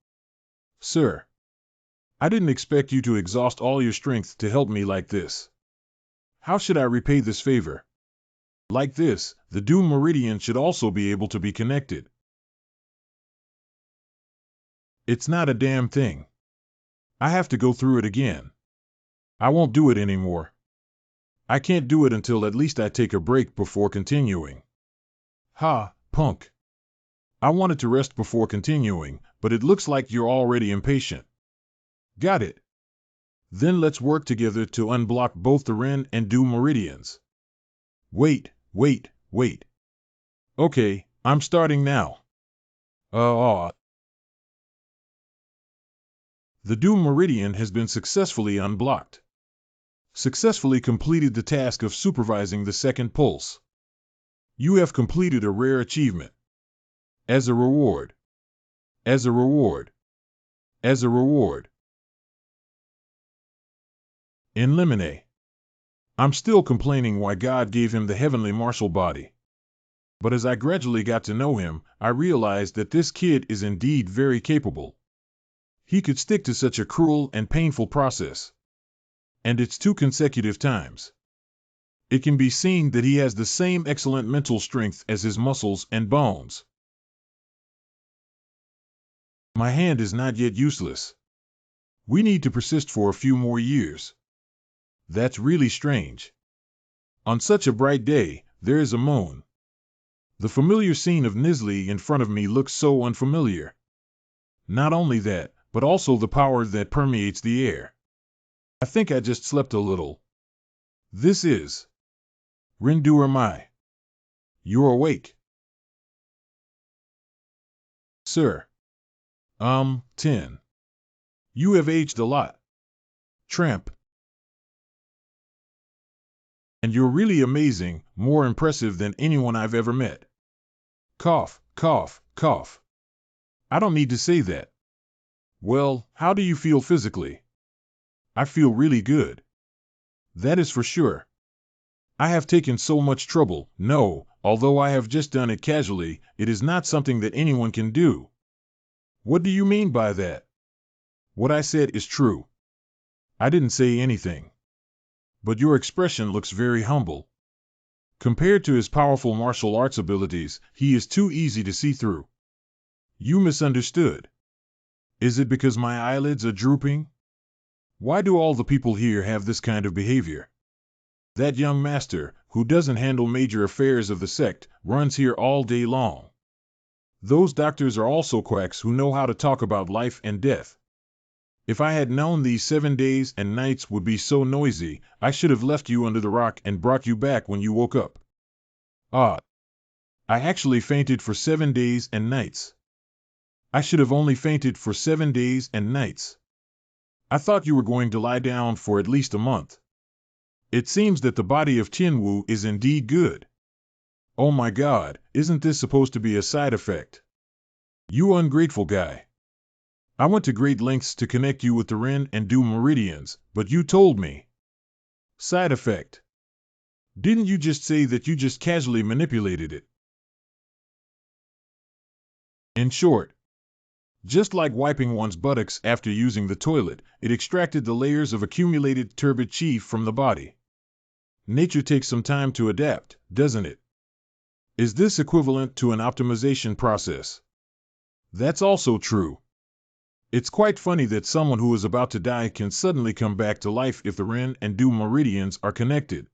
Sir. I didn't expect you to exhaust all your strength to help me like this. How should I repay this favor? Like this, the Doom Meridian should also be able to be connected. It's not a damn thing. I have to go through it again. I won't do it anymore. I can't do it until at least I take a break before continuing. Ha, punk. I wanted to rest before continuing, but it looks like you're already impatient. Got it. Then let's work together to unblock both the Ren and Doom Meridians. Wait. Okay, I'm starting now. The Doom Meridian has been successfully unblocked. Successfully completed the task of supervising the second pulse. You have completed a rare achievement. As a reward. As a reward. As a reward. In Limine. I'm still complaining why God gave him the heavenly martial body. But as I gradually got to know him, I realized that this kid is indeed very capable. He could stick to such a cruel and painful process. And it's 2 consecutive times. It can be seen that he has the same excellent mental strength as his muscles and bones. My hand is not yet useless. We need to persist for a few more years. That's really strange. On such a bright day, there is a moon. The familiar scene of Nisley in front of me looks so unfamiliar. Not only that, but also the power that permeates the air. I think I just slept a little. This is Rendur Mai. You're awake. Sir. 10. You have aged a lot. Tramp. And you're really amazing, more impressive than anyone I've ever met. Cough, cough, cough. I don't need to say that. Well, how do you feel physically? I feel really good. That is for sure. I have taken so much trouble. No, although I have just done it casually, it is not something that anyone can do. What do you mean by that? What I said is true. I didn't say anything. But your expression looks very humble. Compared to his powerful martial arts abilities, he is too easy to see through. You misunderstood. Is it because my eyelids are drooping? Why do all the people here have this kind of behavior? That young master, who doesn't handle major affairs of the sect, runs here all day long. Those doctors are also quacks who know how to talk about life and death. If I had known these 7 days and nights would be so noisy, I should have left you under the rock and brought you back when you woke up. Ah. I actually fainted for 7 days and nights. I should have only fainted for 7 days and nights. I thought you were going to lie down for at least a month. It seems that the body of Tianwu is indeed good. Oh my God, isn't this supposed to be a side effect? You ungrateful guy. I went to great lengths to connect you with the Ren and Du meridians, but you told me. Side effect. Didn't you just say that you just casually manipulated it? In short, just like wiping one's buttocks after using the toilet, it extracted the layers of accumulated turbid chi from the body. Nature takes some time to adapt, doesn't it? Is this equivalent to an optimization process? That's also true. It's quite funny that someone who is about to die can suddenly come back to life if the Ren and Du meridians are connected.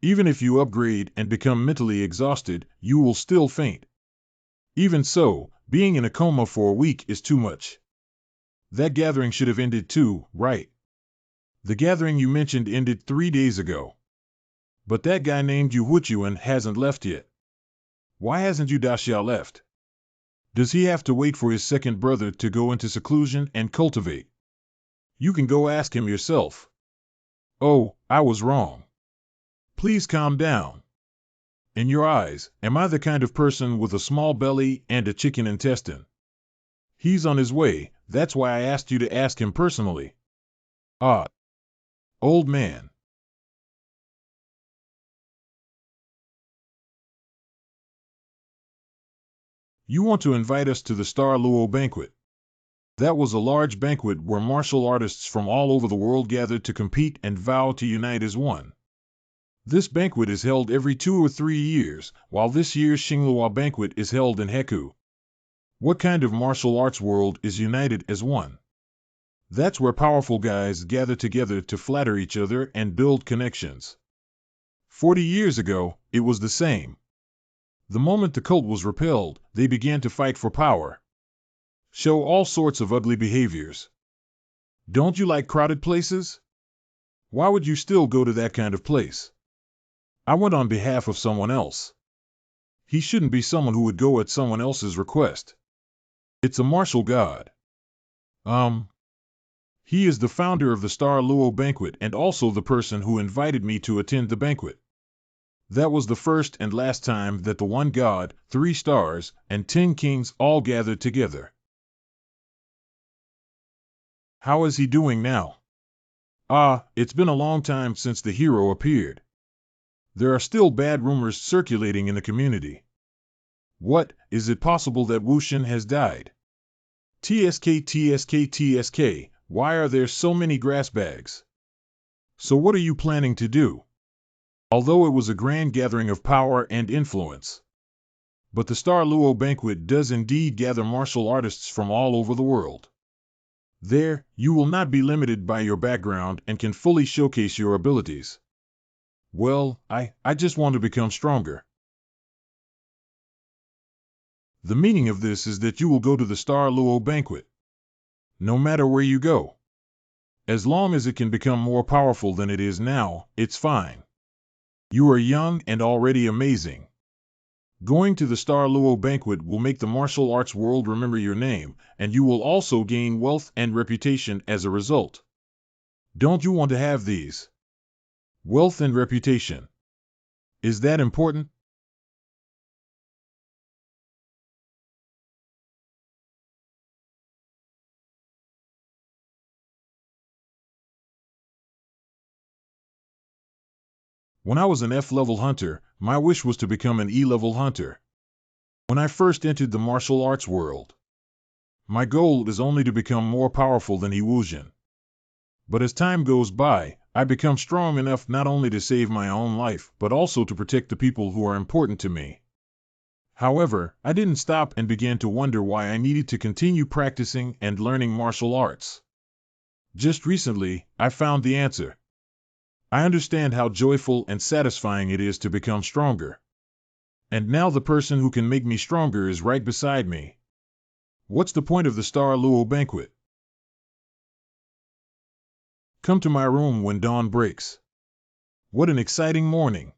Even if you upgrade and become mentally exhausted, you will still faint. Even so, being in a coma for a week is too much. That gathering should have ended too, right? The gathering you mentioned ended 3 days ago. But that guy named Yu Huchuan hasn't left yet. Why hasn't Yu Daxiao left? Does he have to wait for his second brother to go into seclusion and cultivate? You can go ask him yourself. Oh, I was wrong. Please calm down. In your eyes, am I the kind of person with a small belly and a chicken intestine? He's on his way, that's why I asked you to ask him personally. Ah, old man. You want to invite us to the Star Luo banquet. That was a large banquet where martial artists from all over the world gathered to compete and vow to unite as one. This banquet is held every 2 or 3 years, while this year's Xinglua banquet is held in Heku. What kind of martial arts world is united as one? That's where powerful guys gather together to flatter each other and build connections. 40 years ago, it was the same. The moment the cult was repelled, they began to fight for power. Show all sorts of ugly behaviors. Don't you like crowded places? Why would you still go to that kind of place? I went on behalf of someone else. He shouldn't be someone who would go at someone else's request. It's a martial god. He is the founder of the Star Luo banquet and also the person who invited me to attend the banquet. That was the first and last time that the one god, 3 stars, and 10 kings all gathered together. How is he doing now? Ah, it's been a long time since the hero appeared. There are still bad rumors circulating in the community. What, is it possible that Wushin has died? TSK, TSK, TSK, why are there so many grass bags? So what are you planning to do? Although it was a grand gathering of power and influence. But the Star Luo banquet does indeed gather martial artists from all over the world. There, you will not be limited by your background and can fully showcase your abilities. Well, I just want to become stronger. The meaning of this is that you will go to the Star Luo banquet. No matter where you go. As long as it can become more powerful than it is now, it's fine. You are young and already amazing. Going to the Star Luo banquet will make the martial arts world remember your name, and you will also gain wealth and reputation as a result. Don't you want to have these? Wealth and reputation. Is that important? When I was an F-level hunter, my wish was to become an E-level hunter. When I first entered the martial arts world, my goal is only to become more powerful than He Wuzhen. But as time goes by, I become strong enough not only to save my own life, but also to protect the people who are important to me. However, I didn't stop and began to wonder why I needed to continue practicing and learning martial arts. Just recently, I found the answer. I understand how joyful and satisfying it is to become stronger. And now the person who can make me stronger is right beside me. What's the point of the Star Luo banquet? Come to my room when dawn breaks. What an exciting morning.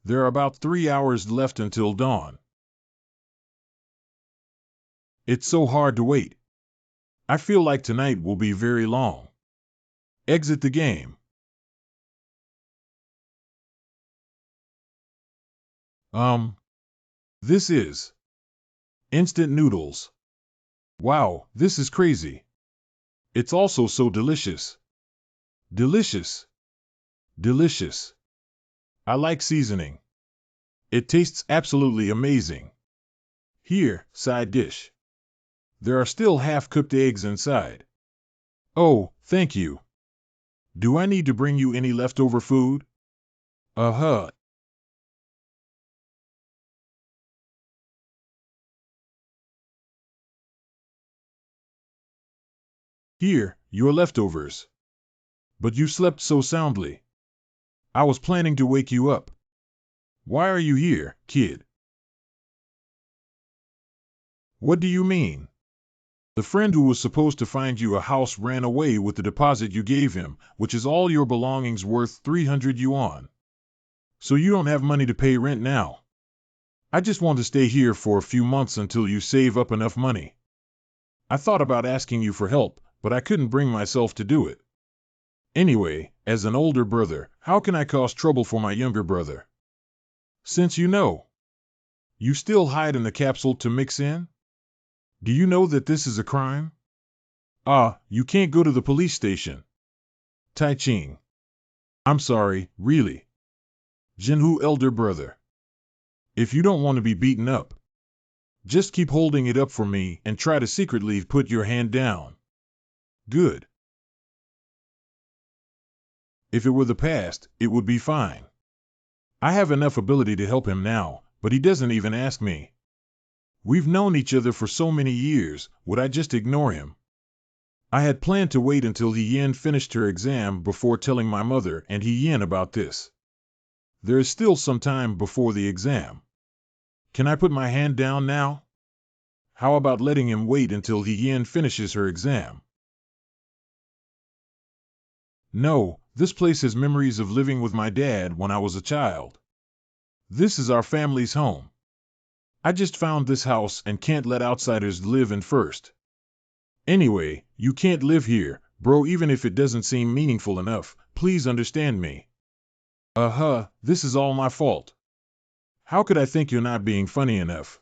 There are about 3 hours left until dawn. It's so hard to wait. I feel like tonight will be very long. Exit the game. This is Instant noodles. Wow, this is crazy. It's also so delicious. Delicious. Delicious. I like seasoning. It tastes absolutely amazing. Here, side dish. There are still half-cooked eggs inside. Oh, thank you. Do I need to bring you any leftover food? Uh-huh. Here, your leftovers. But you slept so soundly. I was planning to wake you up. Why are you here, kid? What do you mean? The friend who was supposed to find you a house ran away with the deposit you gave him, which is all your belongings worth 300 yuan. So you don't have money to pay rent now. I just want to stay here for a few months until you save up enough money. I thought about asking you for help, but I couldn't bring myself to do it. Anyway, as an older brother, how can I cause trouble for my younger brother? Since you still hide in the capsule to mix in? Do you know that this is a crime? Ah, you can't go to the police station. Tai Ching. I'm sorry, really. Jinhu elder brother. If you don't want to be beaten up, just keep holding it up for me and try to secretly put your hand down. Good. If it were the past, it would be fine. I have enough ability to help him now, but he doesn't even ask me. We've known each other for so many years, would I just ignore him? I had planned to wait until He Yin finished her exam before telling my mother and He Yin about this. There is still some time before the exam. Can I put my hand down now? How about letting him wait until He Yin finishes her exam? No, this place has memories of living with my dad when I was a child. This is our family's home. I just found this house and can't let outsiders live in first. Anyway, you can't live here, bro, even if it doesn't seem meaningful enough. Please understand me. This is all my fault. How could I think you're not being funny enough?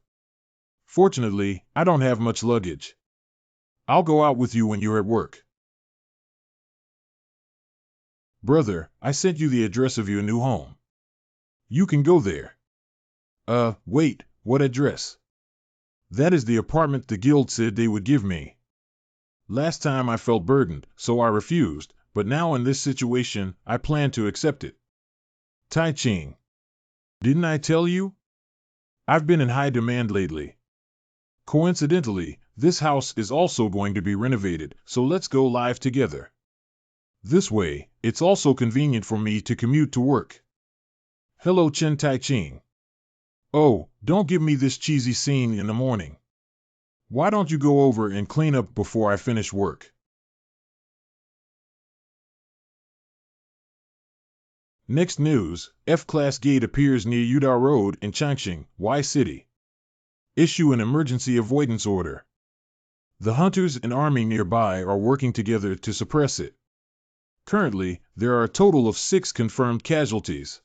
Fortunately, I don't have much luggage. I'll go out with you when you're at work. Brother, I sent you the address of your new home. You can go there. Wait, what address? That is the apartment the guild said they would give me. Last time I felt burdened, so I refused, but now in this situation, I plan to accept it. Tai Ching. Didn't I tell you? I've been in high demand lately. Coincidentally, this house is also going to be renovated, so let's go live together. This way, it's also convenient for me to commute to work. Hello, Chen Tai Ching. Oh, don't give me this cheesy scene in the morning. Why don't you go over and clean up before I finish work? Next news, F-Class Gate appears near Yudao Road in Changxing, Y City. Issue an emergency avoidance order. The hunters and army nearby are working together to suppress it. Currently, there are a total of 6 confirmed casualties.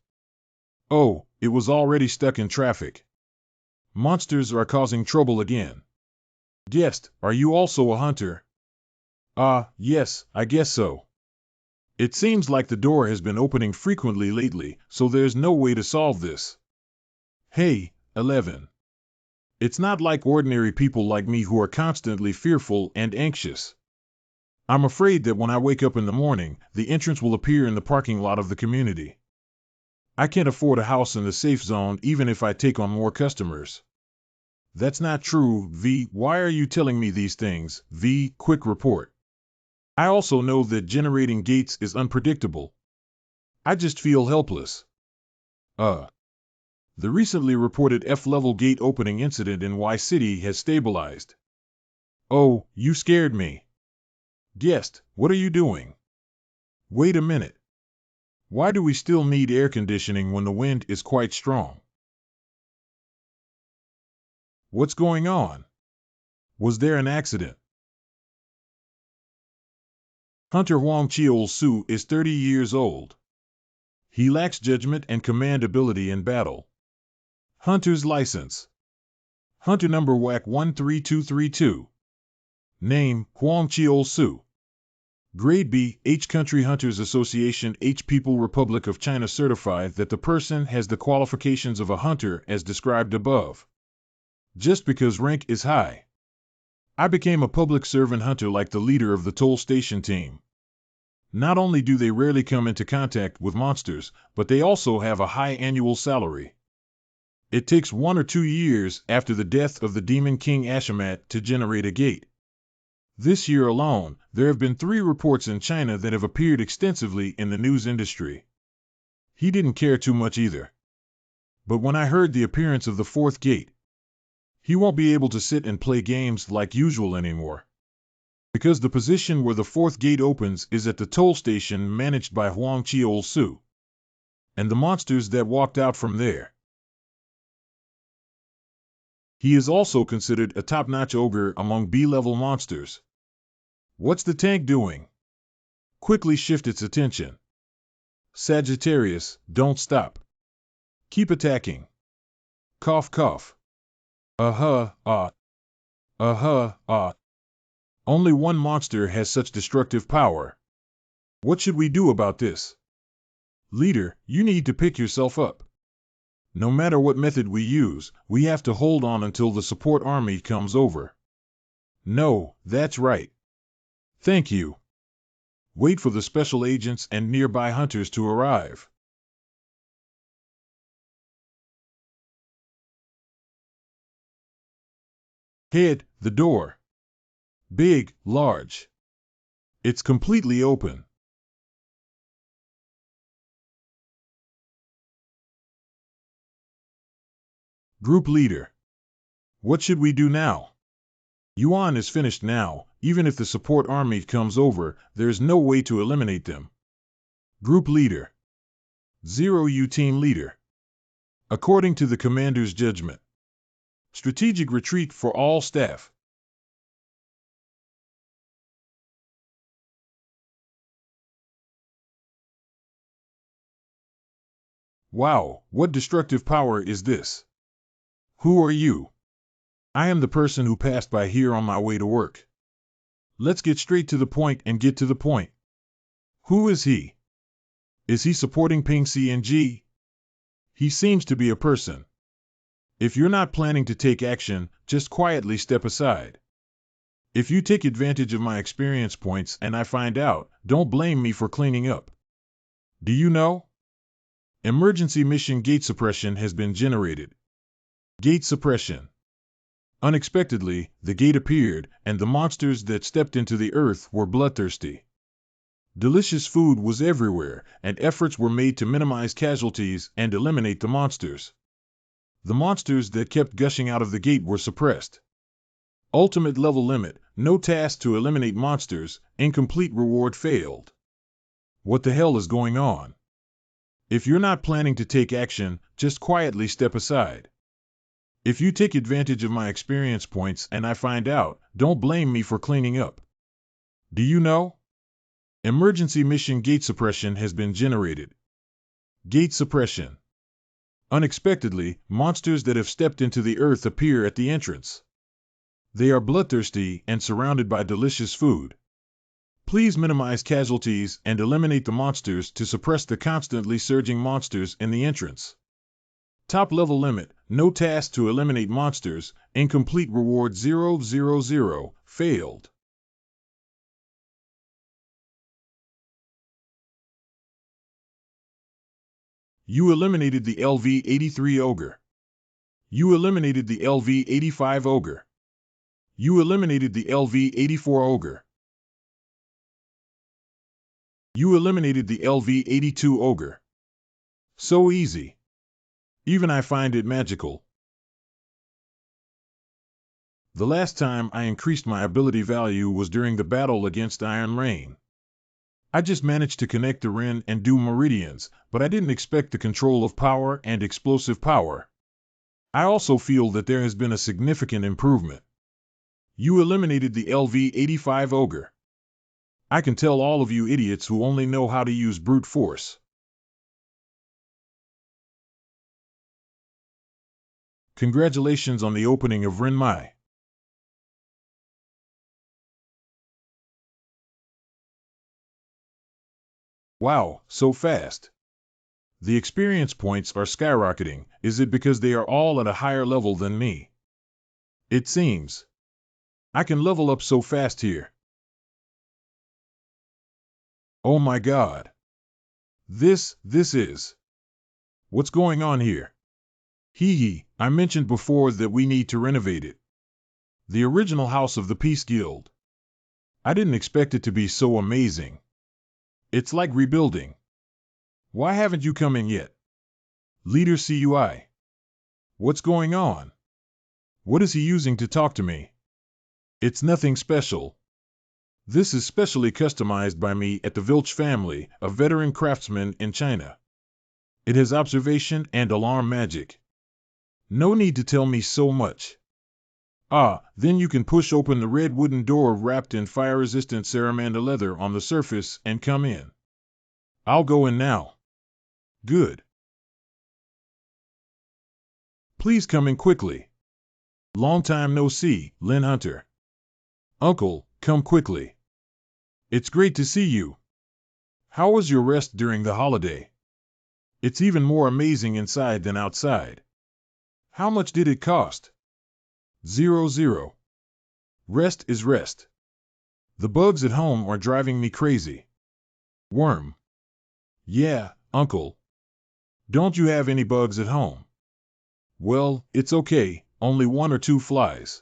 Oh, it was already stuck in traffic. Monsters are causing trouble again. Guest, are you also a hunter? Yes, I guess so. It seems like the door has been opening frequently lately, so there's no way to solve this. Hey, 11. It's not like ordinary people like me who are constantly fearful and anxious. I'm afraid that when I wake up in the morning, the entrance will appear in the parking lot of the community. I can't afford a house in the safe zone even if I take on more customers. That's not true, V. Why are you telling me these things, V? Quick report. I also know that generating gates is unpredictable. I just feel helpless. The recently reported F-level gate opening incident in Y City has stabilized. Oh, you scared me. Guest, what are you doing? Wait a minute. Why do we still need air conditioning when the wind is quite strong? What's going on? Was there an accident? Hunter Huang Chiol Su is 30 years old. He lacks judgment and command ability in battle. Hunter's license. Hunter number WAC 13232. Name, Huang Chiol Su. Grade B, H Country Hunters Association H People Republic of China certify that the person has the qualifications of a hunter as described above. Just because rank is high. I became a public servant hunter like the leader of the toll station team. Not only do they rarely come into contact with monsters, but they also have a high annual salary. It takes 1 or 2 years after the death of the Demon King Ashamat to generate a gate. This year alone, there have been 3 reports in China that have appeared extensively in the news industry. He didn't care too much either. But when I heard the appearance of the 4th gate, he won't be able to sit and play games like usual anymore. Because the position where the 4th gate opens is at the toll station managed by Huang Chiol Su. And the monsters that walked out from there. He is also considered a top-notch ogre among B-level monsters. What's the tank doing? Quickly shift its attention. Sagittarius, don't stop. Keep attacking. Cough cough. Only one monster has such destructive power. What should we do about this? Leader, you need to pick yourself up. No matter what method we use, we have to hold on until the support army comes over. No, that's right. Thank you. Wait for the special agents and nearby hunters to arrive. Head, the door. Big, large. It's completely open. Group leader. What should we do now? Yuan is finished now. Even if the support army comes over, there's no way to eliminate them. Group leader. 0U team leader. According to the commander's judgment. Strategic retreat for all staff. Wow, what destructive power is this? Who are you? I am the person who passed by here on my way to work. Let's get straight to the point and get to the point. Who is he? Is he supporting Ping CNG? He seems to be a person. If you're not planning to take action, just quietly step aside. If you take advantage of my experience points and I find out, don't blame me for cleaning up. Do you know? Emergency mission gate suppression has been generated. Gate suppression. Unexpectedly, the gate appeared, and the monsters that stepped into the earth were bloodthirsty. Delicious food was everywhere, and efforts were made to minimize casualties and eliminate the monsters. The monsters that kept gushing out of the gate were suppressed. Ultimate level limit, no task to eliminate monsters, incomplete reward failed. What the hell is going on? If you're not planning to take action, just quietly step aside. If you take advantage of my experience points and I find out, don't blame me for cleaning up. Do you know? Emergency mission gate suppression has been generated. Gate suppression. Unexpectedly, monsters that have stepped into the earth appear at the entrance. They are bloodthirsty and surrounded by delicious food. Please minimize casualties and eliminate the monsters to suppress the constantly surging monsters in the entrance. Top level limit, no task to eliminate monsters, incomplete reward 000, failed. You eliminated the LV-83 ogre. You eliminated the LV-85 ogre. You eliminated the LV-84 ogre. You eliminated the LV-82 ogre. So easy. Even I find it magical. The last time I increased my ability value was during the battle against Iron Rain. I just managed to connect the Ren and do meridians, but I didn't expect the control of power and explosive power. I also feel that there has been a significant improvement. You eliminated the LV-85 ogre. I can tell all of you idiots who only know how to use brute force. 。 . 。 . 。 . . . . . . . . . . . . . . . . . . . . . . . . . . . . . . . 。 . . . . . . 。 . . . 。 . . . . . . . . . . Congratulations on the opening of Renmai. Wow, so fast. The experience points are skyrocketing. Is it because they are all at a higher level than me? It seems. I can level up so fast here. Oh my God. This is. What's going on here? I mentioned before that we need to renovate it. The original house of the Peace Guild. I didn't expect it to be so amazing. It's like rebuilding. Why haven't you come in yet? Leader CUI. What's going on? What is he using to talk to me? It's nothing special. This is specially customized by me at the Vilch family, a veteran craftsman in China. It has observation and alarm magic. No need to tell me so much. Then you can push open the red wooden door wrapped in fire-resistant Saramanda leather on the surface and come in. I'll go in now. Good. Please come in quickly. Long time no see, Lynn Hunter. Uncle, come quickly. It's great to see you. How was your rest during the holiday? It's even more amazing inside than outside. How much did it cost? 0. Rest is rest. The bugs at home are driving me crazy. Worm. Yeah, Uncle. Don't you have any bugs at home? Well, it's okay, only 1 or 2 flies.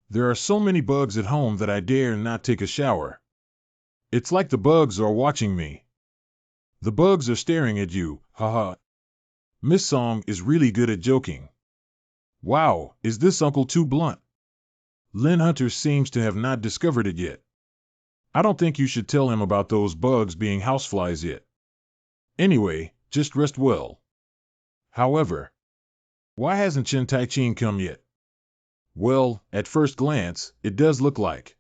There are so many bugs at home that I dare not take a shower. It's like the bugs are watching me. The bugs are staring at you, haha. Miss Song is really good at joking. Wow, is this uncle too blunt? Lynn Hunter seems to have not discovered it yet. I don't think you should tell him about those bugs being houseflies yet. Anyway, just rest well. However, why hasn't Chen Tai-Ching come yet? Well, at first glance, it does look like.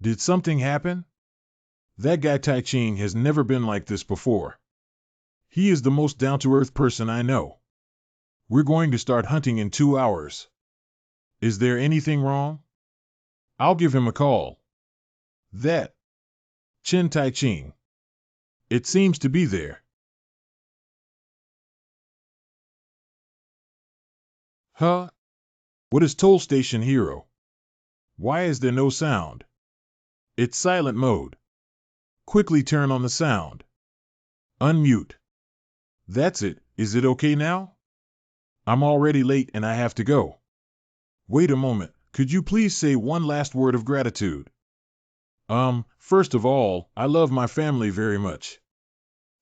Did something happen? That guy Tai-Ching has never been like this before. He is the most down-to-earth person I know. We're going to start hunting in 2 hours. Is there anything wrong? I'll give him a call. That Chen Tai-Ching. It seems to be there. Huh? What is Toll Station Hero? Why is there no sound? It's silent mode. Quickly turn on the sound. Unmute. That's it. Is it okay now? I'm already late and I have to go. Wait a moment. Could you please say one last word of gratitude? First of all, I love my family very much.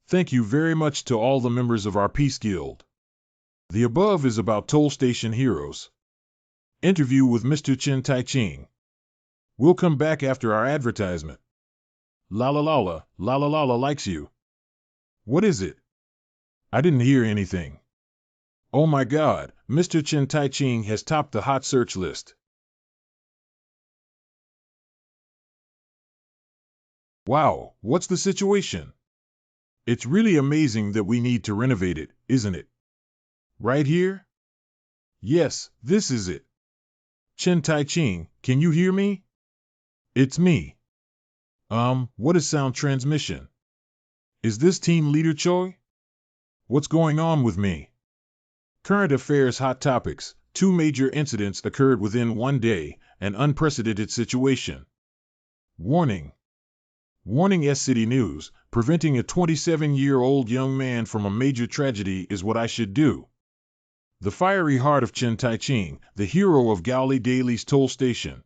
Thank you very much to all the members of our Peace Guild. The above is about Toll Station Heroes. Interview with Mr. Chen Tai-Ching. We'll come back after our advertisement. La likes you. What is it? I didn't hear anything. Oh my God, Mr. Chen Tai-Ching has topped the hot search list. Wow, what's the situation? It's really amazing that we need to renovate it, isn't it? Right here? Yes, this is it. Chen Tai-Ching, can you hear me? It's me. What is sound transmission? Is this Team Leader Choi? What's going on with me? Current affairs hot topics. 2 major incidents occurred within 1 day, an unprecedented situation. Warning. Warning S-City News, preventing a 27-year-old young man from a major tragedy is what I should do. The fiery heart of Chen Tai-Ching, the hero of Gaoli Daily's Toll Station.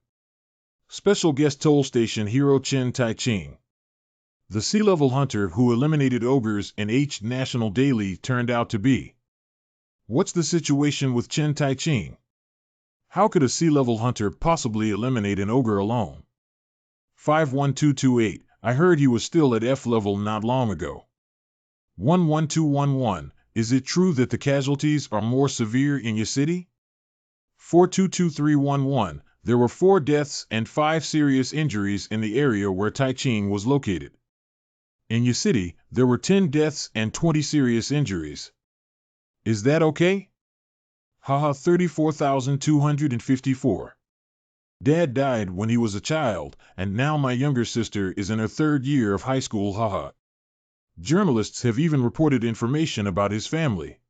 Special guest Toll Station hero Chen Tai-Ching. The sea-level hunter who eliminated ogres in H National Daily turned out to be. What's the situation with Chen Tai-Ching? How could a sea-level hunter possibly eliminate an ogre alone? 51228, I heard he was still at F level not long ago. 11211, is it true that the casualties are more severe in your city? 422311, there were 4 deaths and 5 serious injuries in the area where Tai-Ching was located. In your city, there were 10 deaths and 20 serious injuries. Is that okay? Haha 34,254. Dad died when he was a child, and now my younger sister is in her third year of high school. Haha. Journalists have even reported information about his family.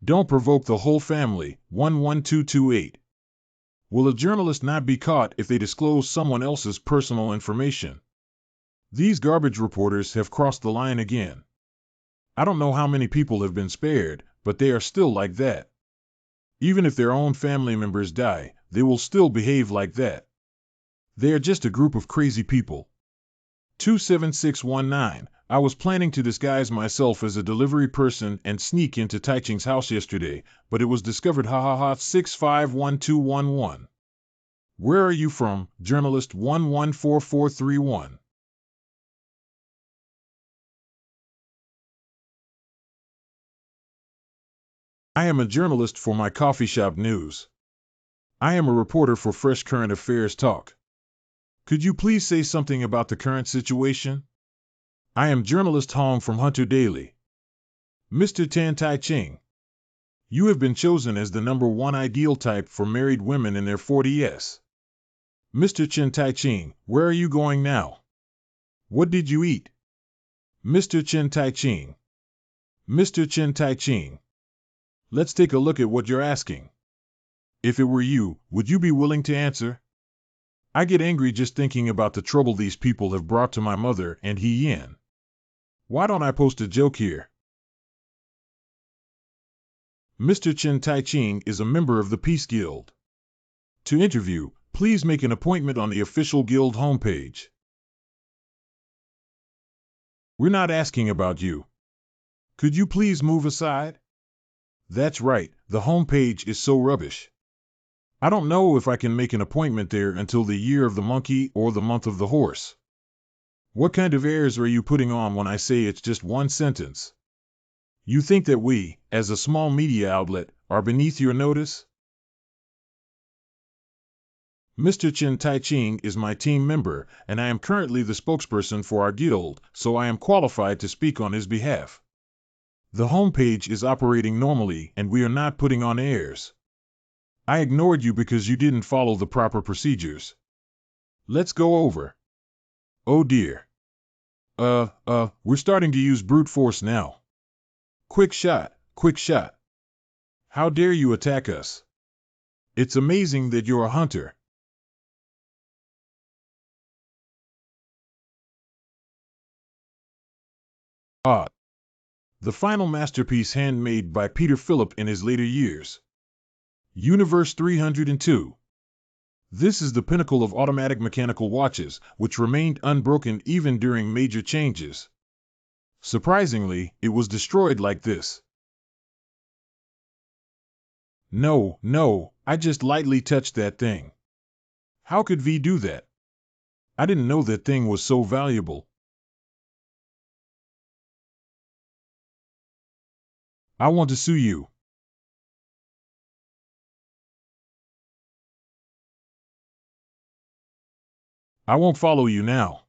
Don't provoke the whole family. 11228. Will a journalist not be caught if they disclose someone else's personal information? These garbage reporters have crossed the line again. I don't know how many people have been spared, but they are still like that. Even if their own family members die, they will still behave like that. They are just a group of crazy people. 27619. I was planning to disguise myself as a delivery person and sneak into Taiching's house yesterday, but it was discovered. 651211. Where are you from? Journalist 114431. I am a journalist for my coffee shop news. I am a reporter for Fresh Current Affairs Talk. Could you please say something about the current situation? I am journalist Hong from Hunter Daily. Mr. Tan Tai Ching, you have been chosen as the #1 ideal type for married women in their 40s. Mr. Chen Tai Ching, where are you going now? What did you eat? Mr. Chen Tai Ching. Mr. Chen Tai Ching. Let's take a look at what you're asking. If it were you, would you be willing to answer? I get angry just thinking about the trouble these people have brought to my mother and He Yin. Why don't I post a joke here? Mr. Chen Tai Ching is a member of the Peace Guild. To interview, please make an appointment on the official guild homepage. We're not asking about you. Could you please move aside? That's right, the homepage is so rubbish. I don't know if I can make an appointment there until the year of the monkey or the month of the horse. What kind of airs are you putting on when I say it's just one sentence? You think that we, as a small media outlet, are beneath your notice? Mr. Chen Tai Ching is my team member, and I am currently the spokesperson for our guild, so I am qualified to speak on his behalf. The homepage is operating normally, and we are not putting on airs. I ignored you because you didn't follow the proper procedures. Let's go over. Oh dear. We're starting to use brute force now. Quick shot, quick shot. How dare you attack us? It's amazing that you're a hunter. The final masterpiece handmade by Peter Phillip in his later years. Universe 302. This is the pinnacle of automatic mechanical watches, which remained unbroken even during major changes. Surprisingly, it was destroyed like this. No, I just lightly touched that thing. How could V do that? I didn't know that thing was so valuable. I want to sue you. I won't follow you now.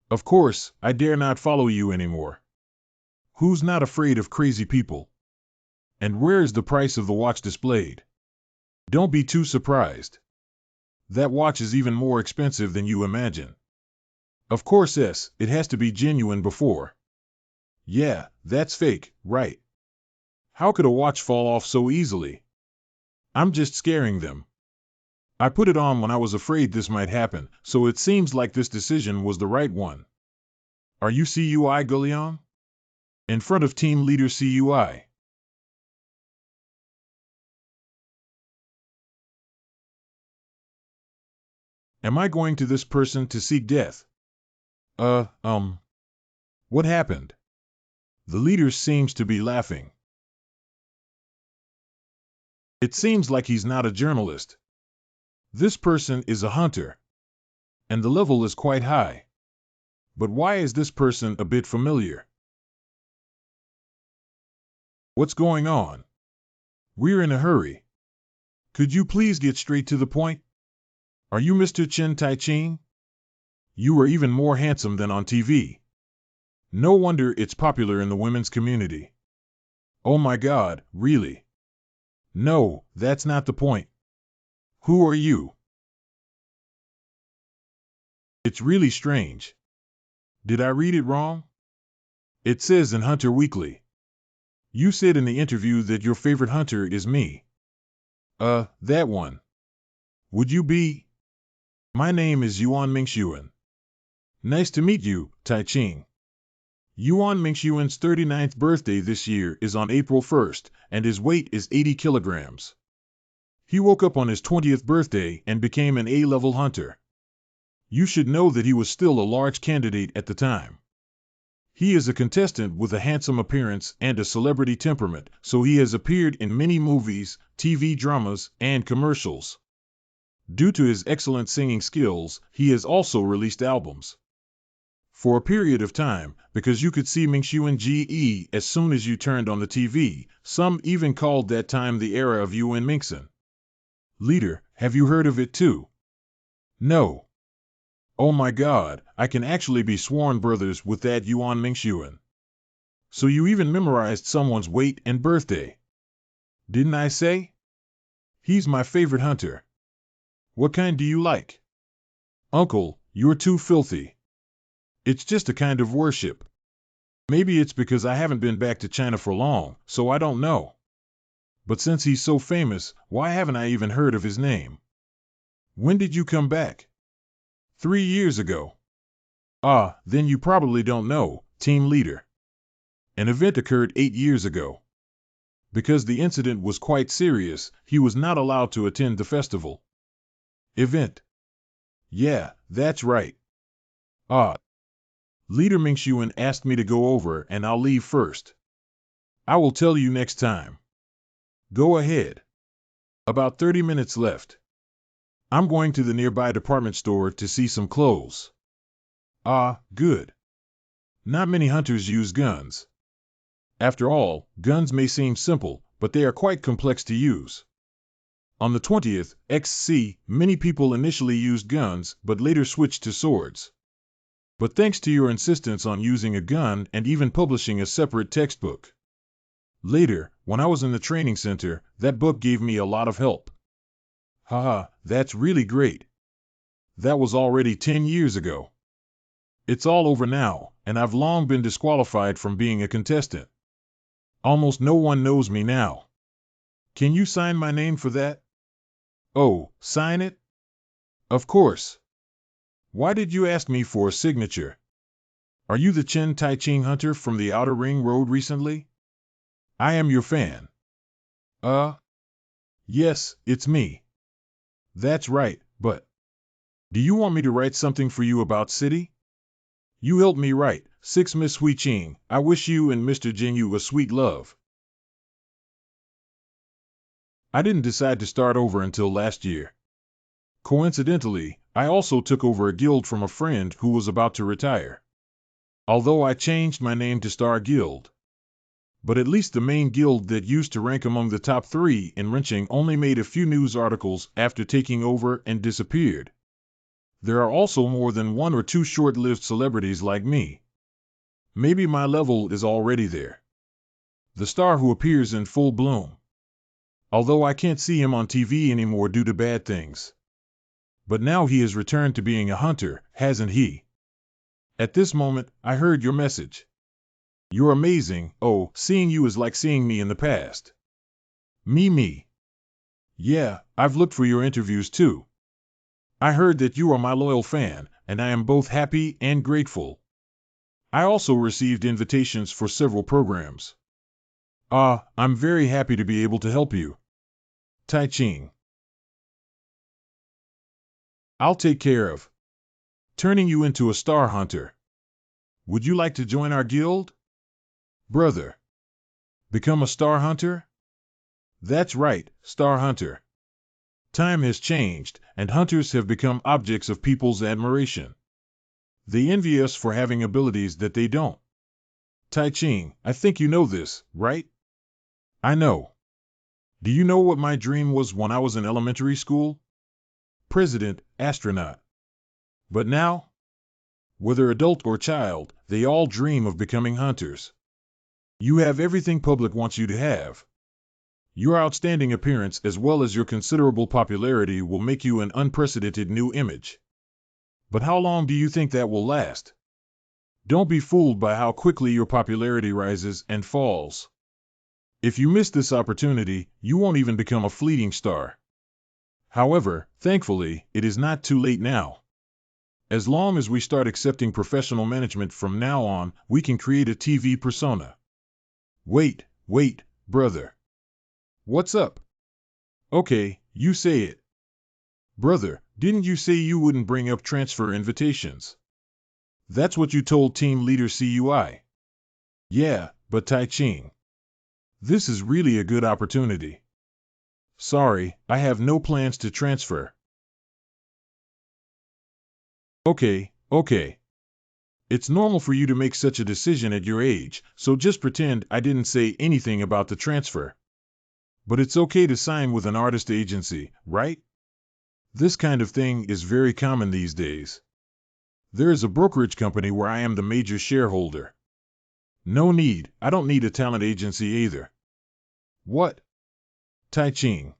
Of course, I dare not follow you anymore. Who's not afraid of crazy people? And where is the price of the watch displayed? Don't be too surprised. That watch is even more expensive than you imagine. Of course, yes, it has to be genuine before. Yeah, that's fake, right? How could a watch fall off so easily? I'm just scaring them. I put it on when I was afraid this might happen, so it seems like this decision was the right one. Are you CUI Gullion? In front of team leader CUI. Am I going to this person to seek death? What happened? The leader seems to be laughing. It seems like he's not a journalist. This person is a hunter. And the level is quite high. But why is this person a bit familiar? What's going on? We're in a hurry. Could you please get straight to the point? Are you Mr. Chen Tai Ching? You are even more handsome than on TV. No wonder it's popular in the women's community. Oh my God, really? No, that's not the point. Who are you? It's really strange. Did I read it wrong? It says in Hunter Weekly. You said in the interview that your favorite hunter is me. That one. Would you be? My name is Yuan Mingxuan. Nice to meet you, Tai Ching. Yuan Mingxuan's 39th birthday this year is on April 1st, and his weight is 80 kilograms. He woke up on his 20th birthday and became an A-level hunter. You should know that he was still a large candidate at the time. He is a contestant with a handsome appearance and a celebrity temperament, so he has appeared in many movies, TV dramas, and commercials. Due to his excellent singing skills, he has also released albums. For a period of time, because you could see Mingxuan GE as soon as you turned on the TV, some even called that time the era of Yuan Mingxuan. Leader, have you heard of it too? No. Oh my God, I can actually be sworn brothers with that Yuan Mingxuan. So you even memorized someone's weight and birthday. Didn't I say? He's my favorite hunter. What kind do you like? Uncle, you're too filthy. It's just a kind of worship. Maybe it's because I haven't been back to China for long, so I don't know. But since he's so famous, why haven't I even heard of his name? When did you come back? 3 years ago. Ah, then you probably don't know, team leader. An event occurred 8 years ago. Because the incident was quite serious, he was not allowed to attend the festival. Event. Yeah, that's right. Ah. Leader Mingxuan asked me to go over and I'll leave first. I will tell you next time. Go ahead. About 30 minutes left. I'm going to the nearby department store to see some clothes. Ah, good. Not many hunters use guns. After all, guns may seem simple, but they are quite complex to use. On the 20th XC, many people initially used guns but later switched to swords. But thanks to your insistence on using a gun and even publishing a separate textbook. Later, when I was in the training center, that book gave me a lot of help. Haha, that's really great. That was already 10 years ago. It's all over now, and I've long been disqualified from being a contestant. Almost no one knows me now. Can you sign my name for that? Oh, sign it? Of course. Why did you ask me for a signature? Are you the Chen Tai-Ching hunter from the Outer Ring Road recently? I am your fan. Yes, it's me. That's right, but do you want me to write something for you about city? You helped me write 6 Miss Hui Ching. I wish you and Mr. Jingyu a sweet love. I didn't decide to start over until last year. Coincidentally, I also took over a guild from a friend who was about to retire. Although I changed my name to Star Guild. But at least the main guild that used to rank among the top 3 in ranking only made a few news articles after taking over and disappeared. There are also more than 1 or 2 short-lived celebrities like me. Maybe my level is already there. The star who appears in full bloom. Although I can't see him on TV anymore due to bad things. But now he has returned to being a hunter, hasn't he? At this moment, I heard your message. You're amazing. Oh, seeing you is like seeing me in the past. Me. Yeah, I've looked for your interviews too. I heard that you are my loyal fan, and I am both happy and grateful. I also received invitations for several programs. I'm very happy to be able to help you. Tai Ching. I'll take care of turning you into a star hunter. Would you like to join our guild? Brother. Become a star hunter? That's right, star hunter. Time has changed, and hunters have become objects of people's admiration. They envy us for having abilities that they don't. Tai Ching, I think you know this, right? I know. Do you know what my dream was when I was in elementary school? President, astronaut. But now? Whether adult or child, they all dream of becoming hunters. You have everything public wants you to have. Your outstanding appearance as well as your considerable popularity will make you an unprecedented new image. But how long do you think that will last? Don't be fooled by how quickly your popularity rises and falls. If you miss this opportunity, you won't even become a fleeting star. However, thankfully, it is not too late now. As long as we start accepting professional management from now on, we can create a TV persona. Wait, brother. What's up? Okay, you say it. Brother, didn't you say you wouldn't bring up transfer invitations? That's what you told team leader CUI. Yeah, but Tai Ching. This is really a good opportunity. Sorry, I have no plans to transfer. Okay. It's normal for you to make such a decision at your age, so just pretend I didn't say anything about the transfer. But it's okay to sign with an artist agency, right? This kind of thing is very common these days. There is a brokerage company where I am the major shareholder. No need, I don't need a talent agency either. What? Tai Ching.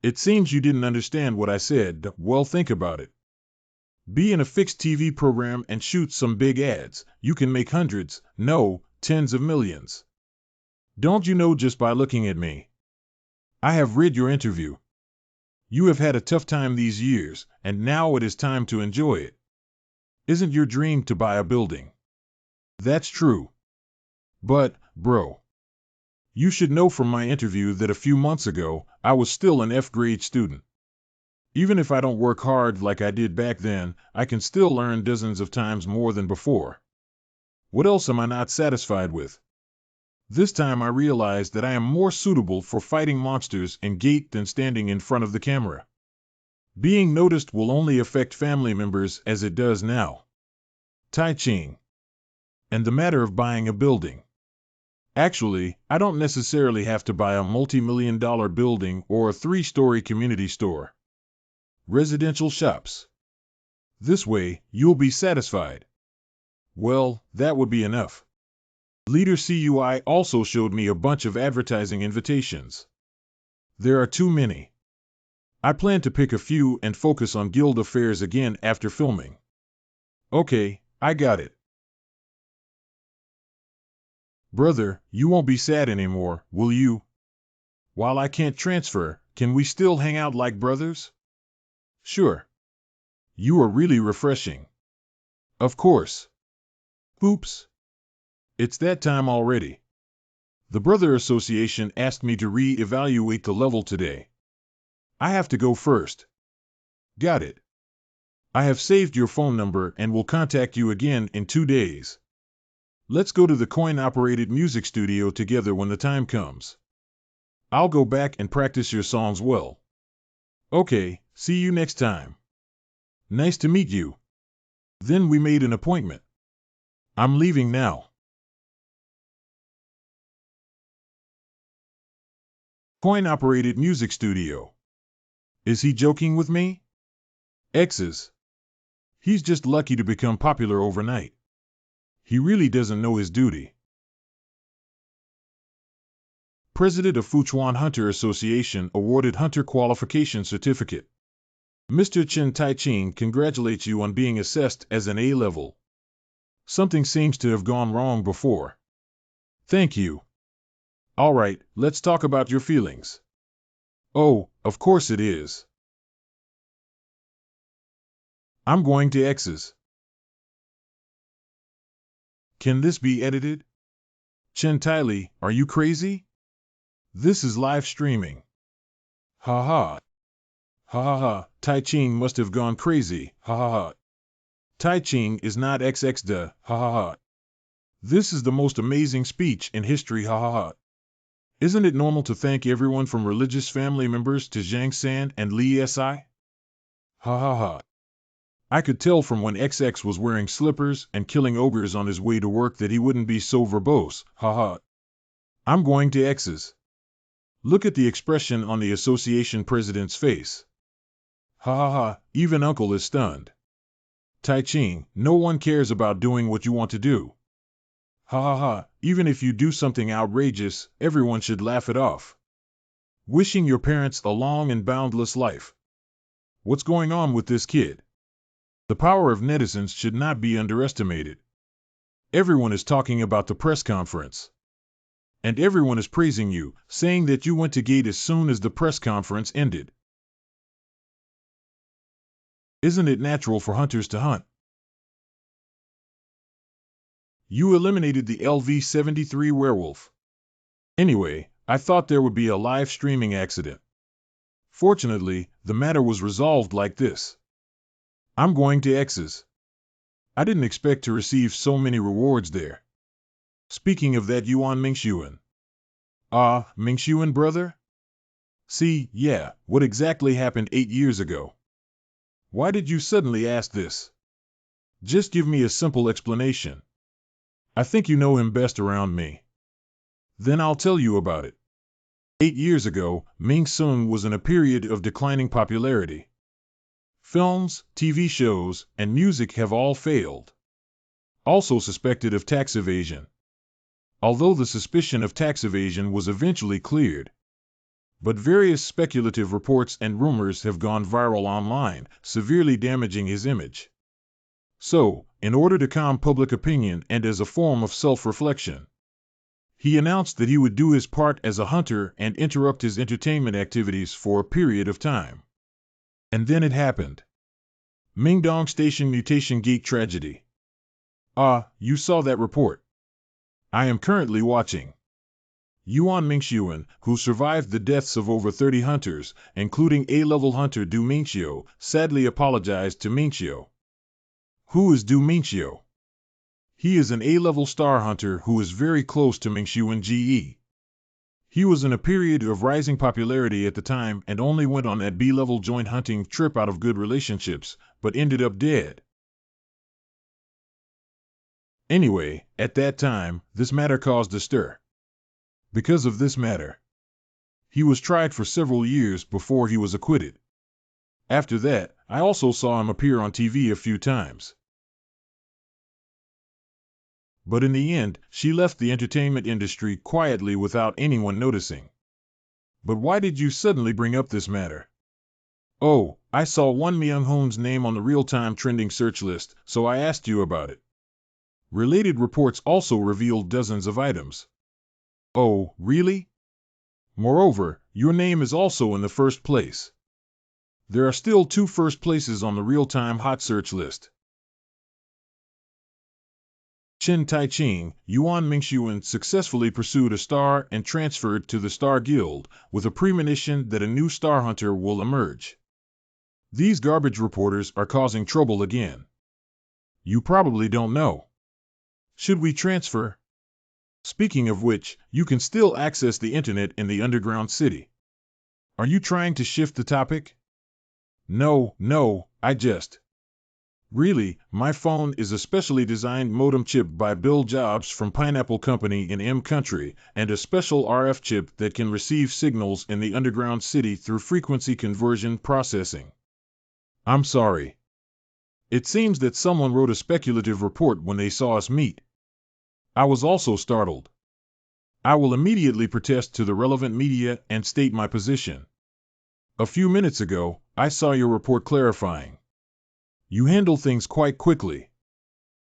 It seems you didn't understand what I said. Well, think about it. Be in a fixed TV program and shoot some big ads. You can make hundreds, no, tens of millions. Don't you know just by looking at me? I have read your interview. You have had a tough time these years, and now it is time to enjoy it. Isn't your dream to buy a building? That's true. But, bro, you should know from my interview that a few months ago, I was still an F-grade student. Even if I don't work hard like I did back then, I can still earn dozens of times more than before. What else am I not satisfied with? This time I realized that I am more suitable for fighting monsters in gate than standing in front of the camera. Being noticed will only affect family members as it does now. Tai Ching. And the matter of buying a building. Actually, I don't necessarily have to buy a multi-million-dollar building or a 3-story community store. Residential shops. This way, you'll be satisfied. Well, that would be enough. Leader CUI also showed me a bunch of advertising invitations. There are too many. I plan to pick a few and focus on guild affairs again after filming. Okay, I got it. Brother, you won't be sad anymore, will you? While I can't transfer, can we still hang out like brothers? Sure. You are really refreshing. Of course. Oops. It's that time already. The Brother Association asked me to re-evaluate the level today. I have to go first. Got it. I have saved your phone number and will contact you again in 2 days. Let's go to the coin-operated music studio together when the time comes. I'll go back and practice your songs well. Okay, see you next time. Nice to meet you. Then we made an appointment. I'm leaving now. Coin-operated music studio. Is he joking with me? X's. He's just lucky to become popular overnight. He really doesn't know his duty. President of Fuchuan Hunter Association awarded Hunter Qualification Certificate. Mr. Chen Tai-Ching congratulates you on being assessed as an A-level. Something seems to have gone wrong before. Thank you. All right, let's talk about your feelings. Oh, of course it is. I'm going to X's. Can this be edited? Chen Tai-Li, are you crazy? This is live streaming. Ha ha. Ha ha ha, Tai Ching must have gone crazy, ha ha ha. Tai Ching is not XX da, ha ha ha. This is the most amazing speech in history, ha ha ha. Isn't it normal to thank everyone from religious family members to Zhang San and Li Si? Ha ha ha. I could tell from when XX was wearing slippers and killing ogres on his way to work that he wouldn't be so verbose, ha ha. I'm going to X's. Look at the expression on the association president's face. Ha ha ha, even Uncle is stunned. Tai Ching, no one cares about doing what you want to do. Ha ha ha, even if you do something outrageous, everyone should laugh it off. wishing your parents a long and boundless life. What's going on with this kid? The power of netizens should not be underestimated. Everyone is talking about the press conference. And everyone is praising you, saying that you went to gate as soon as the press conference ended. Isn't it natural for hunters to hunt? You eliminated the LV-73 werewolf. Anyway, I thought there would be a live streaming accident. Fortunately, the matter was resolved like this. I'm going to X's. I didn't expect to receive so many rewards there. Speaking of that Yuan Mingxuan. Mingxuan brother? See, yeah, what exactly happened 8 years ago? Why did you suddenly ask this? Just give me a simple explanation. I think you know him best around me. Then I'll tell you about it. 8 years ago, Ming Sun was in a period of declining popularity. Films, TV shows, and music have all failed. Also suspected of tax evasion. Although the suspicion of tax evasion was eventually cleared. But various speculative reports and rumors have gone viral online, severely damaging his image. So, in order to calm public opinion and as a form of self-reflection, he announced that he would do his part as a hunter and interrupt his entertainment activities for a period of time. And then it happened. Mingdong Station Mutation Gate Tragedy. You saw that report. I am currently watching. Yuan Mingxuan, who survived the deaths of over 30 hunters, including A-level hunter Du Mingxiu, sadly apologized to Mingxiu. Who is Du Mingxiu? He is an A-level star hunter who is very close to Mingxuan GE. He was in a period of rising popularity at the time and only went on that B-level joint hunting trip out of good relationships, but ended up dead. Anyway, at that time, this matter caused a stir. Because of this matter, he was tried for several years before he was acquitted. After that, I also saw him appear on TV a few times. But in the end, she left the entertainment industry quietly without anyone noticing. But why did you suddenly bring up this matter? Oh, I saw one Myung-hoon's name on the real-time trending search list, so I asked you about it. Related reports also revealed dozens of items. Oh, really? Moreover, your name is also in the first place. There are still 2 first places on the real-time hot search list. Chen Taiching, Yuan Mingxuan successfully pursued a star and transferred to the Star Guild, with a premonition that a new star hunter will emerge. These garbage reporters are causing trouble again. You probably don't know. Should we transfer? Speaking of which, you can still access the internet in the underground city. Are you trying to shift the topic? No, I just... Really, my phone is a specially designed modem chip by Bill Jobs from Pineapple Company in M Country, and a special RF chip that can receive signals in the underground city through frequency conversion processing. I'm sorry. It seems that someone wrote a speculative report when they saw us meet. I was also startled. I will immediately protest to the relevant media and state my position. A few minutes ago, I saw your report clarifying. You handle things quite quickly.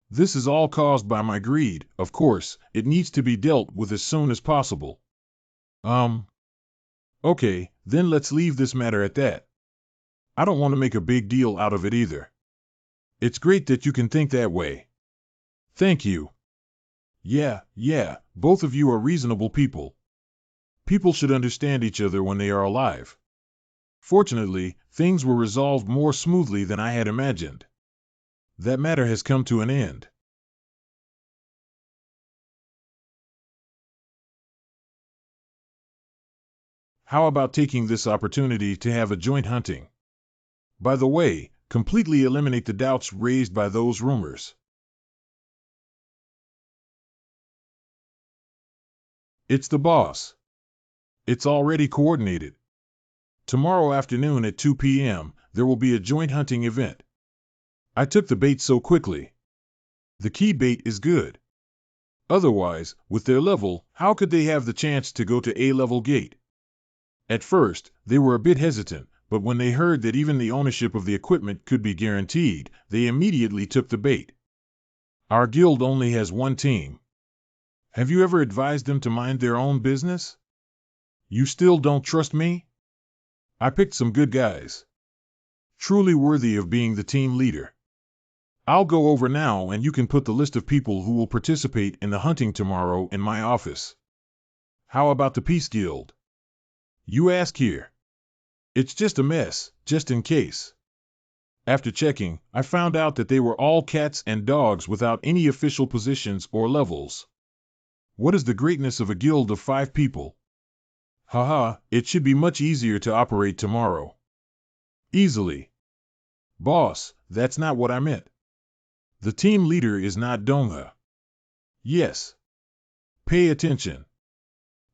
This is all caused by my greed, of course. It needs to be dealt with as soon as possible. Okay, then let's leave this matter at that. I don't want to make a big deal out of it either. It's great that you can think that way. Thank you. Yeah, both of you are reasonable people. People should understand each other when they are alive. Fortunately, things were resolved more smoothly than I had imagined. That matter has come to an end. How about taking this opportunity to have a joint hunting? By the way, completely eliminate the doubts raised by those rumors. It's the boss. It's already coordinated. Tomorrow afternoon at 2 p.m., there will be a joint hunting event. I took the bait so quickly. The key bait is good. Otherwise, with their level, how could they have the chance to go to A-level gate? At first, they were a bit hesitant, but when they heard that even the ownership of the equipment could be guaranteed, they immediately took the bait. Our guild only has one team. Have you ever advised them to mind their own business? You still don't trust me? I picked some good guys, truly worthy of being the team leader. I'll go over now and you can put the list of people who will participate in the hunting tomorrow in my office. How about the Peace Guild? You ask here. It's just a mess, just in case. After checking, I found out that they were all cats and dogs without any official positions or levels. What is the greatness of a guild of 5 people? Haha, it should be much easier to operate tomorrow. Easily. Boss, that's not what I meant. The team leader is not Dongha. Yes. Pay attention.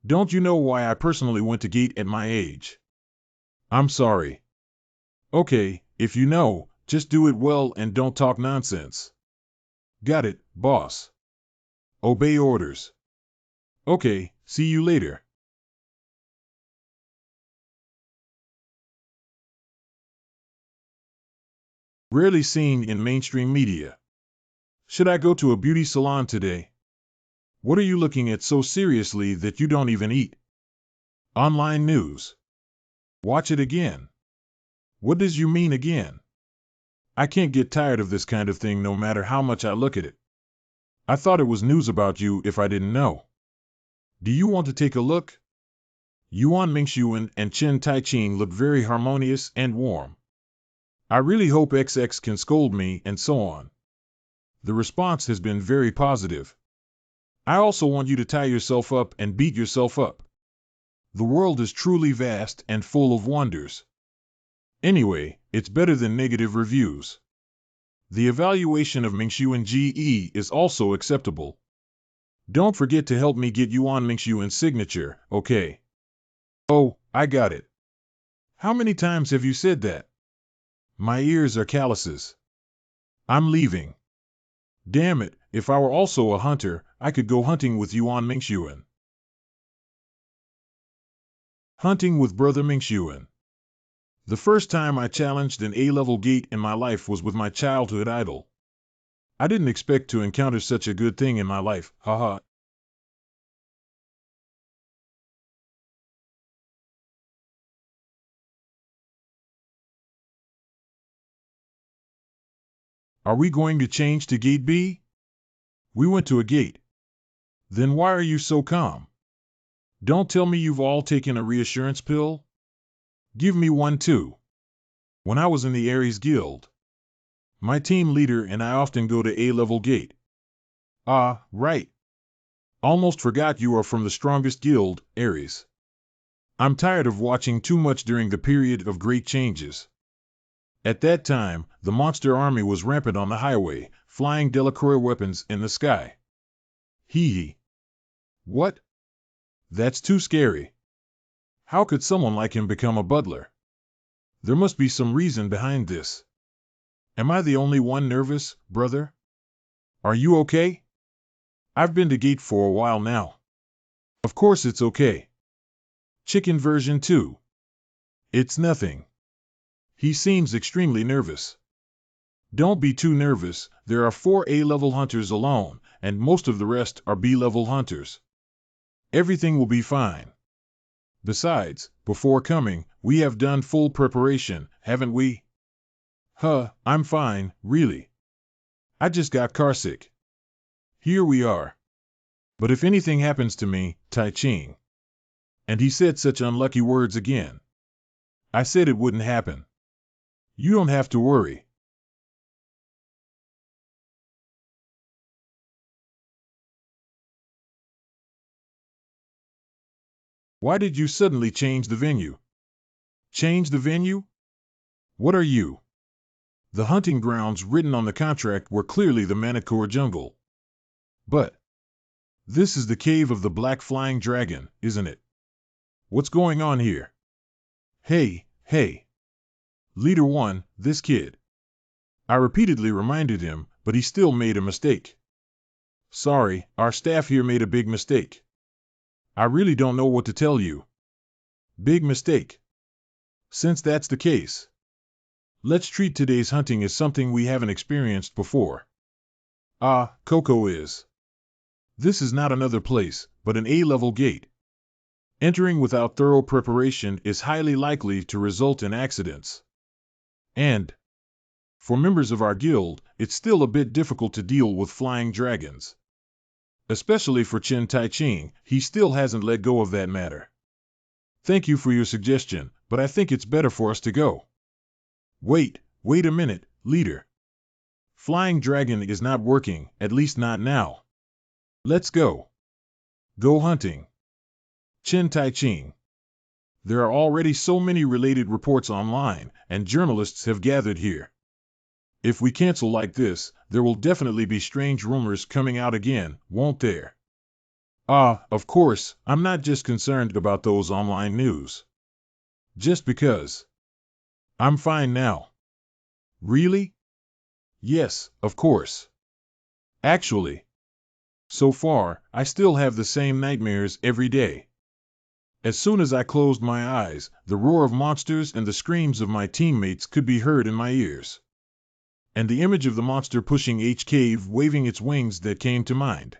Don't you know why I personally went to gate at my age? I'm sorry. Okay, if you know, just do it well and don't talk nonsense. Got it, boss. Obey orders. Okay, see you later. Rarely seen in mainstream media. Should I go to a beauty salon today? What are you looking at so seriously that you don't even eat? Online news. Watch it again. What does you mean again? I can't get tired of this kind of thing no matter how much I look at it. I thought it was news about you if I didn't know. Do you want to take a look? Yuan Mingxuan and Chen Taiqing look very harmonious and warm. I really hope XX can scold me and so on. The response has been very positive. I also want you to tie yourself up and beat yourself up. The world is truly vast and full of wonders. Anyway, it's better than negative reviews. The evaluation of Mingxuan GE is also acceptable. Don't forget to help me get Yuan Mingxuan's signature, okay? Oh, I got it. How many times have you said that? My ears are calluses. I'm leaving. Damn it, if I were also a hunter, I could go hunting with Yuan Mingxuan. Hunting with Brother Mingxuan. The first time I challenged an A-level gate in my life was with my childhood idol. I didn't expect to encounter such a good thing in my life, haha. Are we going to change to gate B? We went to a gate. Then why are you so calm? Don't tell me you've all taken a reassurance pill? Give me one too. When I was in the Ares Guild, my team leader and I often go to A-level gate. Ah, right. Almost forgot you are from the strongest guild, Ares. I'm tired of watching too much during the period of great changes. At that time, the monster army was rampant on the highway, flying Delacroix weapons in the sky. Hee hee. What? That's too scary. How could someone like him become a butler? There must be some reason behind this. Am I the only one nervous, brother? Are you okay? I've been to gate for a while now. Of course it's okay. Chicken version 2. It's nothing. He seems extremely nervous. Don't be too nervous, there are 4 A-level hunters alone, and most of the rest are B-level hunters. Everything will be fine. Besides, before coming, we have done full preparation, haven't we? I'm fine, really. I just got carsick. Here we are. But if anything happens to me, Taiqing. And he said such unlucky words again. I said it wouldn't happen. You don't have to worry. Why did you suddenly change the venue? Change the venue? What are you? The hunting grounds written on the contract were clearly the Manhwa jungle. But this is the cave of the Black Flying Dragon, isn't it? What's going on here? Hey, hey. Leader 1, this kid. I repeatedly reminded him, but he still made a mistake. Sorry, our staff here made a big mistake. I really don't know what to tell you. Big mistake. Since that's the case, let's treat today's hunting as something we haven't experienced before. Coco is. This is not another place, but an A-level gate. Entering without thorough preparation is highly likely to result in accidents. And, for members of our guild, it's still a bit difficult to deal with flying dragons. Especially for Chen Tai-ching, he still hasn't let go of that matter. Thank you for your suggestion, but I think it's better for us to go. Wait a minute, leader. Flying dragon is not working, at least not now. Let's go. Go hunting. Chen Tai-ching. There are already so many related reports online, and journalists have gathered here. If we cancel like this, there will definitely be strange rumors coming out again, won't there? Of course, I'm not just concerned about those online news. Just because. I'm fine now. Really? Yes, of course. Actually, so far, I still have the same nightmares every day. As soon as I closed my eyes, the roar of monsters and the screams of my teammates could be heard in my ears. And the image of the monster pushing H cave waving its wings that came to mind.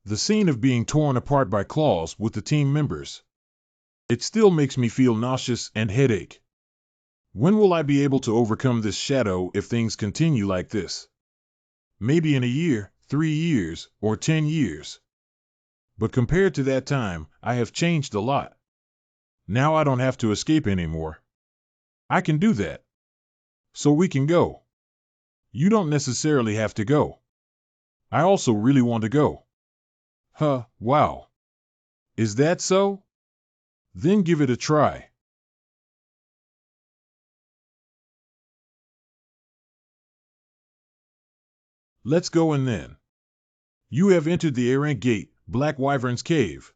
The scene of being torn apart by claws with the team members. It still makes me feel nauseous and headache. When will I be able to overcome this shadow if things continue like this? Maybe in a year, 3 years, or 10 years. But compared to that time, I have changed a lot. Now I don't have to escape anymore. I can do that. So we can go. You don't necessarily have to go. I also really want to go. Wow. Is that so? Then give it a try. Let's go in then. You have entered the A-rank gate, Black Wyvern's Cave.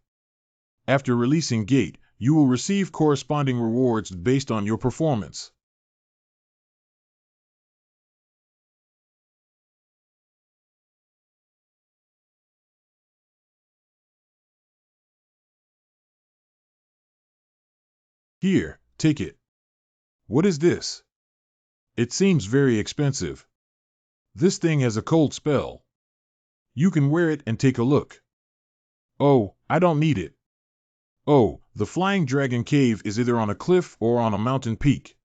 After releasing gate, you will receive corresponding rewards based on your performance. Here, take it. What is this? It seems very expensive. This thing has a cold spell. You can wear it and take a look. Oh, I don't need it. Oh, the Flying Dragon Cave is either on a cliff or on a mountain peak.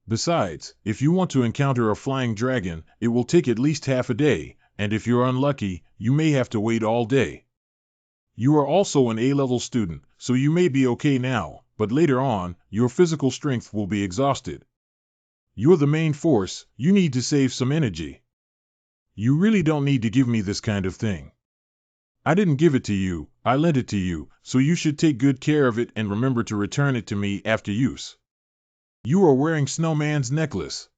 Besides, if you want to encounter a flying dragon, it will take at least half a day, and if you're unlucky, you may have to wait all day. You are also an A-level student, so you may be okay now, but later on, your physical strength will be exhausted. You're the main force, you need to save some energy. You really don't need to give me this kind of thing. I didn't give it to you, I lent it to you, so you should take good care of it and remember to return it to me after use. You are wearing Snowman's necklace.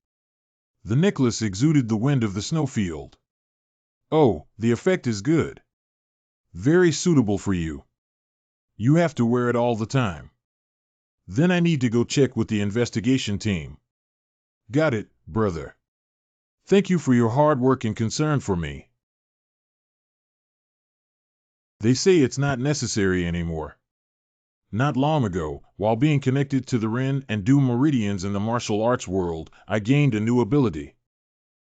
The necklace exuded the wind of the snowfield. Oh, the effect is good. Very suitable for you. You have to wear it all the time. Then I need to go check with the investigation team. Got it, brother. Thank you for your hard work and concern for me. They say it's not necessary anymore. Not long ago, while being connected to the Ren and Du meridians in the martial arts world, I gained a new ability.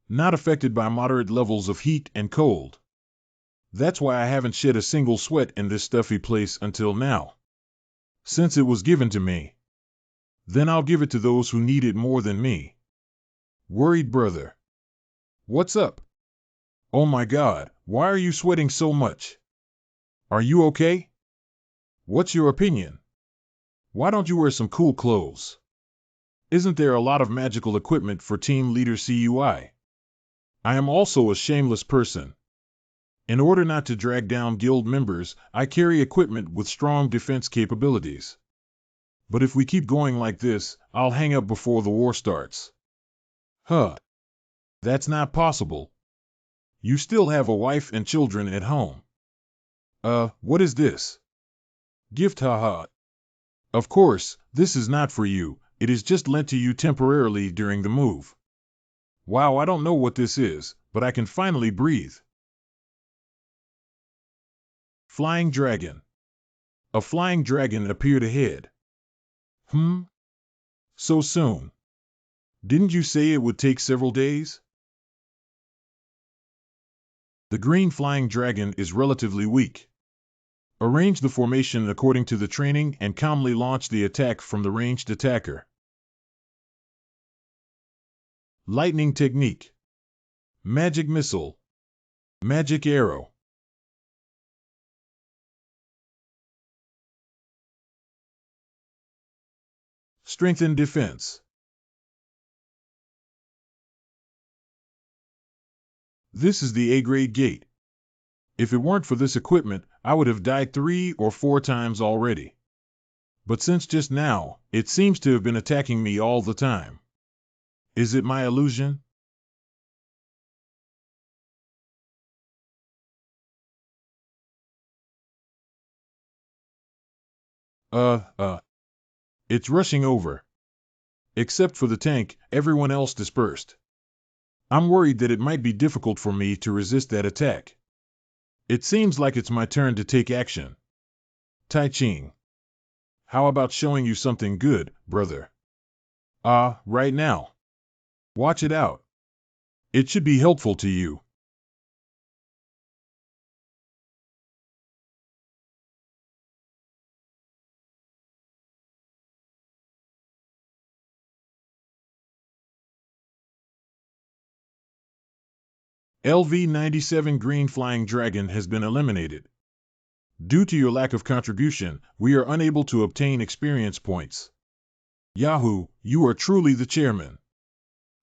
Not affected by moderate levels of heat and cold. That's why I haven't shed a single sweat in this stuffy place until now. Since it was given to me. Then I'll give it to those who need it more than me. Worried brother. What's up? Oh my God, why are you sweating so much? Are you okay? What's your opinion? Why don't you wear some cool clothes? Isn't there a lot of magical equipment for Team Leader CUI? I am also a shameless person. In order not to drag down guild members, I carry equipment with strong defense capabilities. But if we keep going like this, I'll hang up before the war starts. That's not possible. You still have a wife and children at home. What is this? Gift, haha. Of course, this is not for you, it is just lent to you temporarily during the move. Wow, I don't know what this is, but I can finally breathe. Flying dragon. A flying dragon appeared ahead. Hmm? So soon? Didn't you say it would take several days? The green flying dragon is relatively weak. Arrange the formation according to the training and calmly launch the attack from the ranged attacker. Lightning technique. Magic missile. Magic arrow. Strengthen defense. This is the A-grade gate. If it weren't for this equipment, I would have died 3 or 4 times already. But since just now, it seems to have been attacking me all the time. Is it my illusion? It's rushing over. Except for the tank, everyone else dispersed. I'm worried that it might be difficult for me to resist that attack. It seems like it's my turn to take action. Tai Ching. How about showing you something good, brother? Right now. Watch it out. It should be helpful to you. LV-97 Green Flying Dragon has been eliminated. Due to your lack of contribution, we are unable to obtain experience points. Yahoo, you are truly the chairman.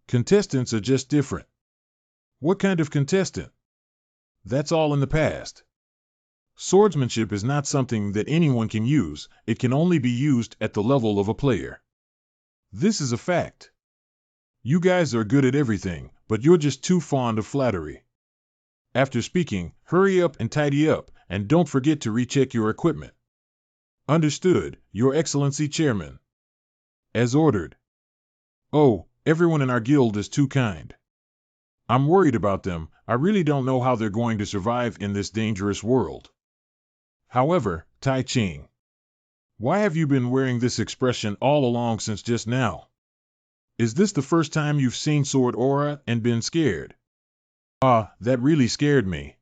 Contestants are just different. What kind of contestant? That's all in the past. Swordsmanship is not something that anyone can use, it can only be used at the level of a player. This is a fact. You guys are good at everything, but you're just too fond of flattery. After speaking, hurry up and tidy up, and don't forget to recheck your equipment. Understood, Your Excellency Chairman. As ordered. Oh, everyone in our guild is too kind. I'm worried about them. I really don't know how they're going to survive in this dangerous world. However, Tai Ching, why have you been wearing this expression all along since just now? Is this the first time you've seen Sword Aura and been scared? That really scared me.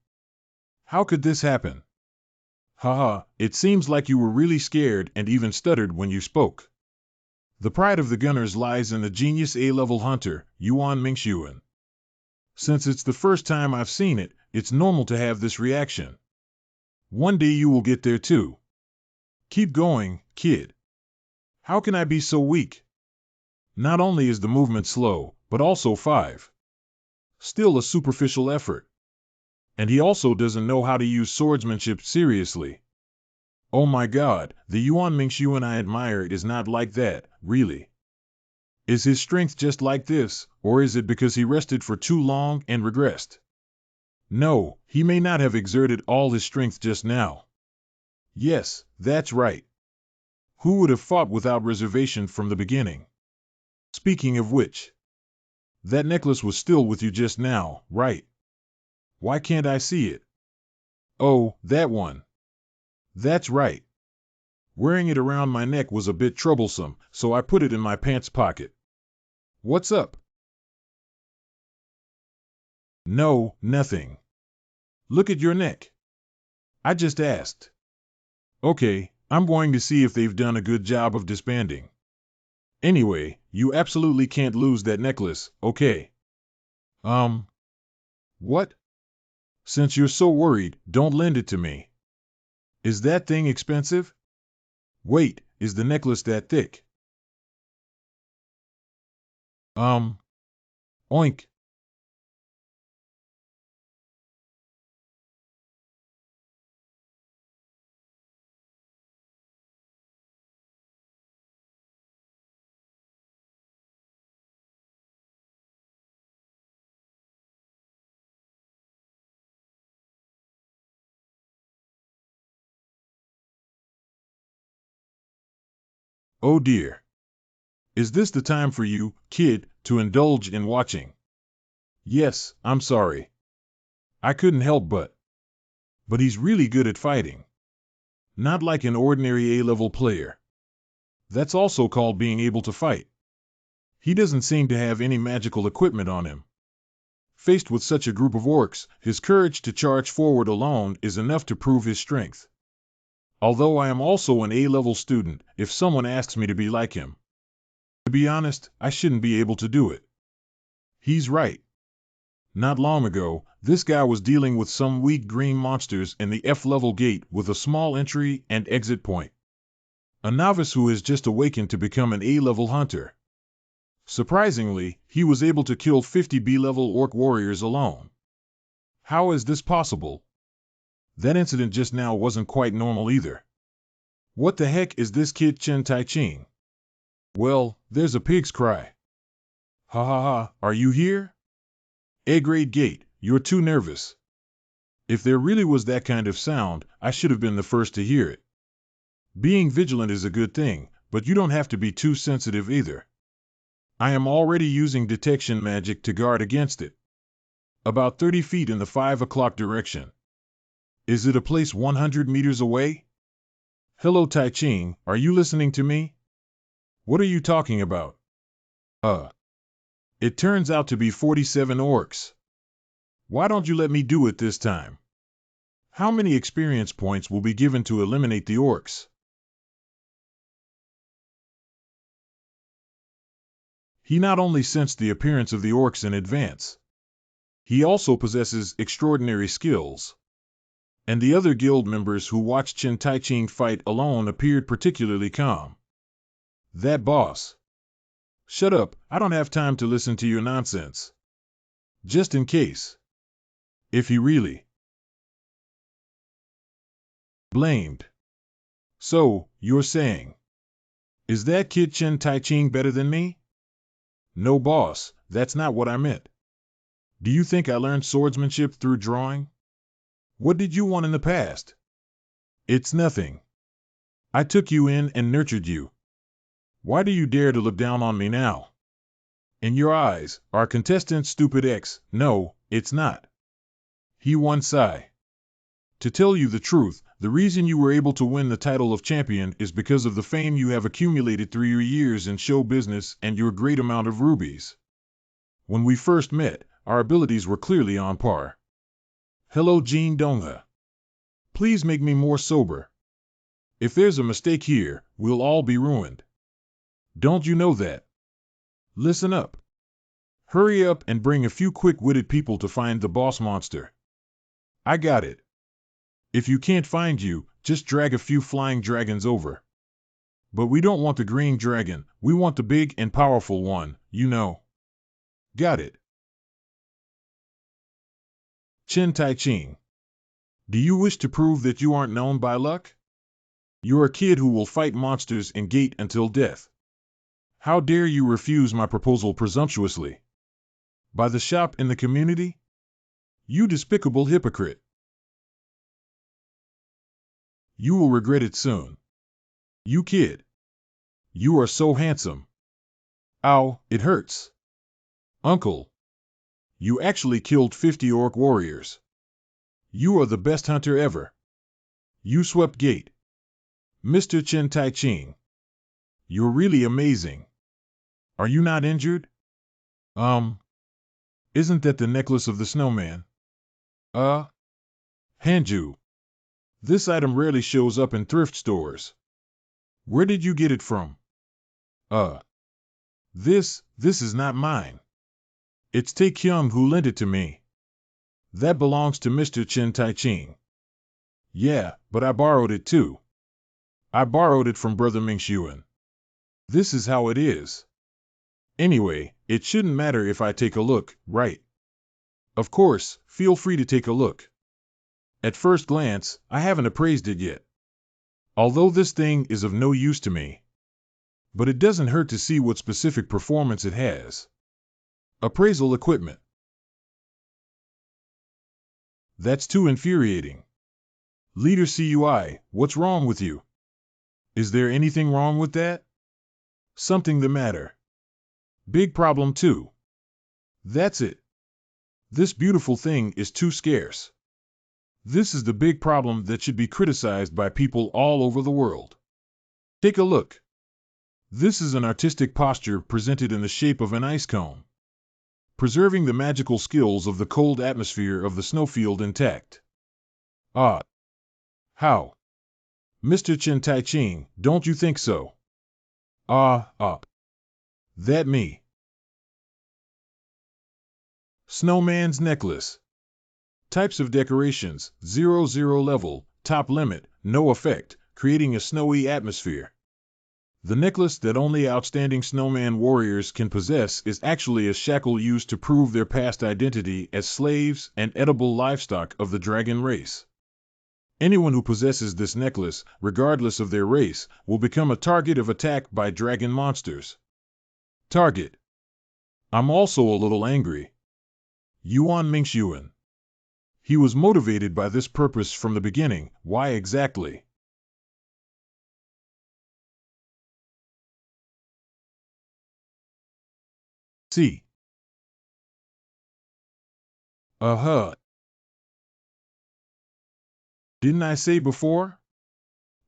How could this happen? Haha, it seems like you were really scared and even stuttered when you spoke. The pride of the gunners lies in the genius A-level hunter, Yuan Mingxuan. Since it's the first time I've seen it, it's normal to have this reaction. One day you will get there too. Keep going, kid. How can I be so weak? Not only is the movement slow, but also 5. Still a superficial effort. And he also doesn't know how to use swordsmanship seriously. Oh my god, the Yuan Mingxuan I admire is not like that, really. Is his strength just like this, or is it because he rested for too long and regressed? No, he may not have exerted all his strength just now. Yes, that's right. Who would have fought without reservation from the beginning? Speaking of which, that necklace was still with you just now, right? Why can't I see it? Oh, that one. That's right. Wearing it around my neck was a bit troublesome, so I put it in my pants pocket. What's up? No, nothing. Look at your neck. I just asked. Okay, I'm going to see if they've done a good job of disbanding. Anyway, you absolutely can't lose that necklace, okay? What? Since you're so worried, don't lend it to me. Is that thing expensive? Wait, is the necklace that thick? Oink. Oh dear. Is this the time for you, kid, to indulge in watching? Yes, I'm sorry. I couldn't help but. But he's really good at fighting. Not like an ordinary A-level player. That's also called being able to fight. He doesn't seem to have any magical equipment on him. Faced with such a group of orcs, his courage to charge forward alone is enough to prove his strength. Although I am also an A-level student, if someone asks me to be like him, to be honest, I shouldn't be able to do it. He's right. Not long ago, this guy was dealing with some weak green monsters in the F-level gate with a small entry and exit point. A novice who has just awakened to become an A-level hunter. Surprisingly, he was able to kill 50 B-level orc warriors alone. How is this possible? That incident just now wasn't quite normal either. What the heck is this kid Chen Tai-ching? Well, there's a pig's cry. Ha ha ha, are you here? A-grade gate, you're too nervous. If there really was that kind of sound, I should have been the first to hear it. Being vigilant is a good thing, but you don't have to be too sensitive either. I am already using detection magic to guard against it. About 30 feet in the 5 o'clock direction. Is it a place 100 meters away? Hello Tai-ching, are you listening to me? What are you talking about? It turns out to be 47 orcs. Why don't you let me do it this time? How many experience points will be given to eliminate the orcs? He not only sensed the appearance of the orcs in advance, he also possesses extraordinary skills. And the other guild members who watched Chen Tai-ching fight alone appeared particularly calm. That boss. Shut up, I don't have time to listen to your nonsense. Just in case. If he really blamed. So, you're saying, is that kid Chen Tai-ching better than me? No boss, that's not what I meant. Do you think I learned swordsmanship through drawing? What did you want in the past? It's nothing. I took you in and nurtured you. Why do you dare to look down on me now? In your eyes, our contestant stupid X, no, it's not. He one sigh. To tell you the truth, the reason you were able to win the title of champion is because of the fame you have accumulated through your years in show business and your great amount of rubies. When we first met, our abilities were clearly on par. Hello Jean Dongha. Please make me more sober. If there's a mistake here, we'll all be ruined. Don't you know that? Listen up. Hurry up and bring a few quick-witted people to find the boss monster. I got it. If you can't find you, just drag a few flying dragons over. But we don't want the green dragon, we want the big and powerful one, you know. Got it. Chen Tai-ching. Do you wish to prove that you aren't known by luck? You're a kid who will fight monsters in gate until death. How dare you refuse my proposal presumptuously? By the shop in the community? You despicable hypocrite. You will regret it soon. You kid. You are so handsome. Ow, it hurts. Uncle. You actually killed 50 orc warriors. You are the best hunter ever. You swept gate. Mr. Chen Tai-ching. You're really amazing. Are you not injured? Isn't that the necklace of the snowman? Hanju. This item rarely shows up in thrift stores. Where did you get it from? This is not mine. It's Tae-kyung who lent it to me. That belongs to Mr. Chen Tai-ching. Yeah, but I borrowed it too. I borrowed it from Brother Mingxuan. This is how it is. Anyway, it shouldn't matter if I take a look, right? Of course, feel free to take a look. At first glance, I haven't appraised it yet. Although this thing is of no use to me. But it doesn't hurt to see what specific performance it has. Appraisal equipment. That's too infuriating. Leader CUI, what's wrong with you? Is there anything wrong with that? Something the matter. Big problem too. That's it. This beautiful thing is too scarce. This is the big problem that should be criticized by people all over the world. Take a look. This is an artistic posture presented in the shape of an ice cone, preserving the magical skills of the cold atmosphere of the snowfield intact. Ah! How? Mr. Chen Tai Ching, don't you think so? Ah. That me. Snowman's necklace. Types of decorations, 0 level, top limit, no effect, creating a snowy atmosphere. The necklace that only outstanding snowman warriors can possess is actually a shackle used to prove their past identity as slaves and edible livestock of the dragon race. Anyone who possesses this necklace, regardless of their race, will become a target of attack by dragon monsters. Target. I'm also a little angry. Yuan Mingxuan. He was motivated by this purpose from the beginning. Why exactly? C. Didn't I say before?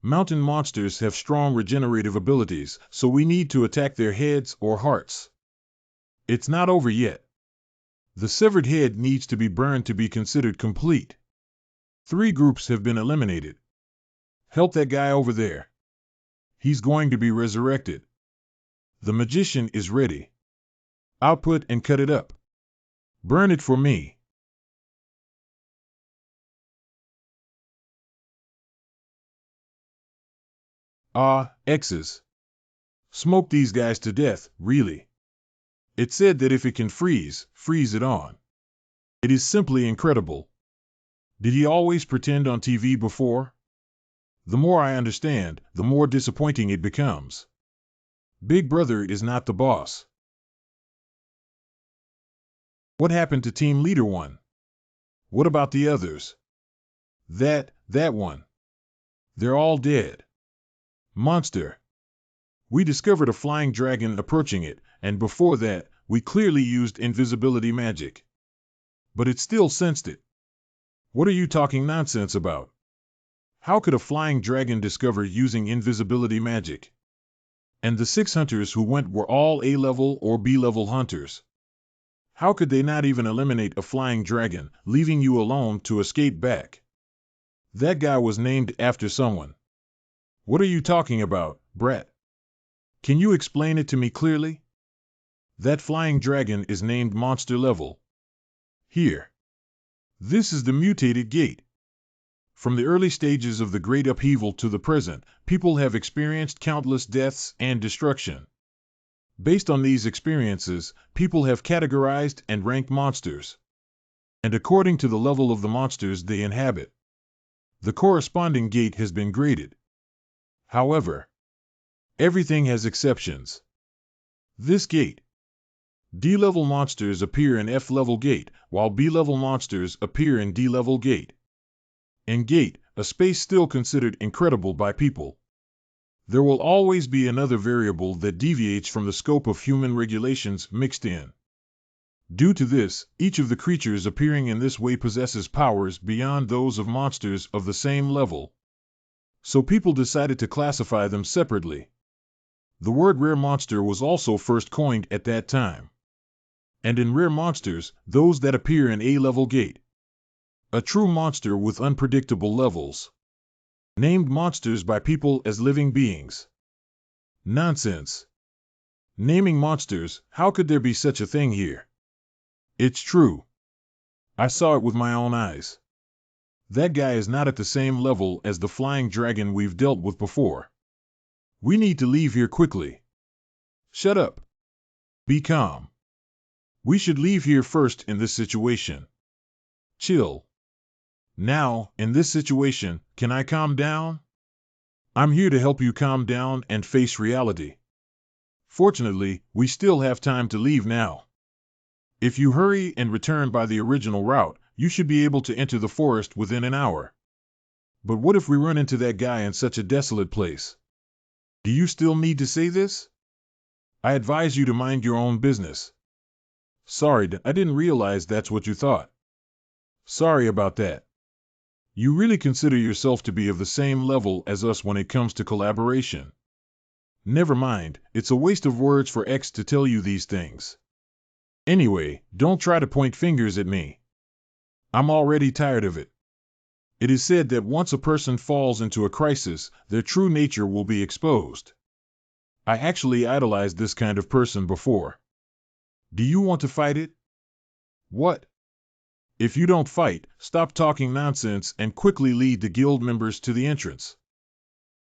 Mountain monsters have strong regenerative abilities, so we need to attack their heads or hearts. It's not over yet. The severed head needs to be burned to be considered complete. 3 groups have been eliminated. Help that guy over there. He's going to be resurrected. The magician is ready. Output and cut it up. Burn it for me. X's. Smoke these guys to death, really. It said that if it can freeze, freeze it on. It is simply incredible. Did he always pretend on TV before? The more I understand, the more disappointing it becomes. Big Brother is not the boss. What happened to Team Leader 1? What about the others? That one. They're all dead. Monster. We discovered a flying dragon approaching it, and before that, we clearly used invisibility magic. But it still sensed it. What are you talking nonsense about? How could a flying dragon discover using invisibility magic? And the 6 hunters who went were all A-level or B-level hunters. How could they not even eliminate a flying dragon, leaving you alone to escape back? That guy was named after someone. What are you talking about, Brett? Can you explain it to me clearly? That flying dragon is named Monster Level. Here. This is the mutated gate. From the early stages of the Great Upheaval to the present, people have experienced countless deaths and destruction. Based on these experiences, people have categorized and ranked monsters. And according to the level of the monsters they inhabit, the corresponding gate has been graded. However, everything has exceptions. This gate. D-level monsters appear in F-level gate, while B-level monsters appear in D-level gate. In gate, a space still considered incredible by people. There will always be another variable that deviates from the scope of human regulations mixed in. Due to this, each of the creatures appearing in this way possesses powers beyond those of monsters of the same level. So people decided to classify them separately. The word rare monster was also first coined at that time. And in rare monsters, those that appear in A-level gate. A true monster with unpredictable levels. Named monsters by people as living beings. Nonsense. Naming monsters, how could there be such a thing here? It's true. I saw it with my own eyes. That guy is not at the same level as the flying dragon we've dealt with before. We need to leave here quickly. Shut up. Be calm. We should leave here first in this situation. Chill. Now, in this situation, can I calm down? I'm here to help you calm down and face reality. Fortunately, we still have time to leave now. If you hurry and return by the original route, you should be able to enter the forest within an hour. But what if we run into that guy in such a desolate place? Do you still need to say this? I advise you to mind your own business. Sorry, I didn't realize that's what you thought. Sorry about that. You really consider yourself to be of the same level as us when it comes to collaboration. Never mind, it's a waste of words for X to tell you these things. Anyway, don't try to point fingers at me. I'm already tired of it. It is said that once a person falls into a crisis, their true nature will be exposed. I actually idolized this kind of person before. Do you want to fight it? What? If you don't fight, stop talking nonsense and quickly lead the guild members to the entrance.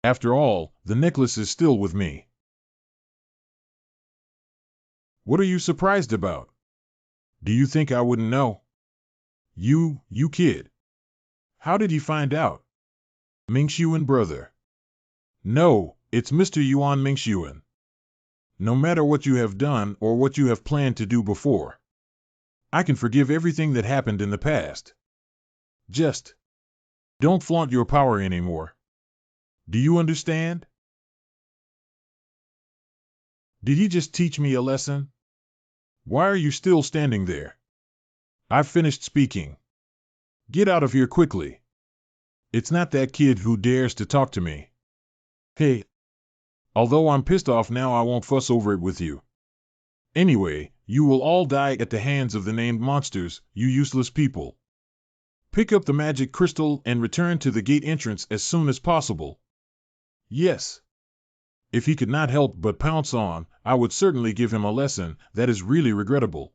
After all, the necklace is still with me. What are you surprised about? Do you think I wouldn't know? You kid. How did you find out? Mingxuan brother. No, it's Mr. Yuan Mingxuan. No matter what you have done or what you have planned to do before, I can forgive everything that happened in the past. Just don't flaunt your power anymore. Do you understand? Did he just teach me a lesson? Why are you still standing there? I've finished speaking. Get out of here quickly. It's not that kid who dares to talk to me. Hey. Although I'm pissed off now, I won't fuss over it with you. Anyway, you will all die at the hands of the named monsters, you useless people. Pick up the magic crystal and return to the gate entrance as soon as possible. Yes. If he could not help but pounce on, I would certainly give him a lesson. That is really regrettable.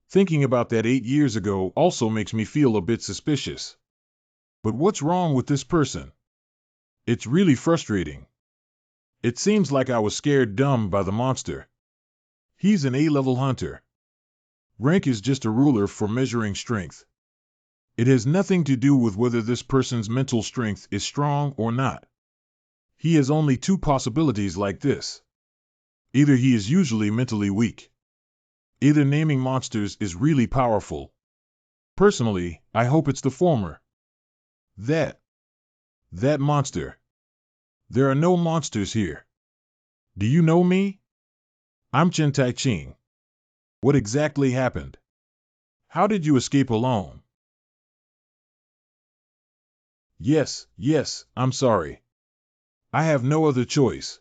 Thinking about that 8 years ago also makes me feel a bit suspicious. But what's wrong with this person? It's really frustrating. It seems like I was scared dumb by the monster. He's an A-level hunter. Rank is just a ruler for measuring strength. It has nothing to do with whether this person's mental strength is strong or not. He has only two possibilities like this. Either he is usually mentally weak. Either naming monsters is really powerful. Personally, I hope it's the former. That monster. There are no monsters here. Do you know me? I'm Chen Tai-ching. What exactly happened? How did you escape alone? Yes, I'm sorry. I have no other choice.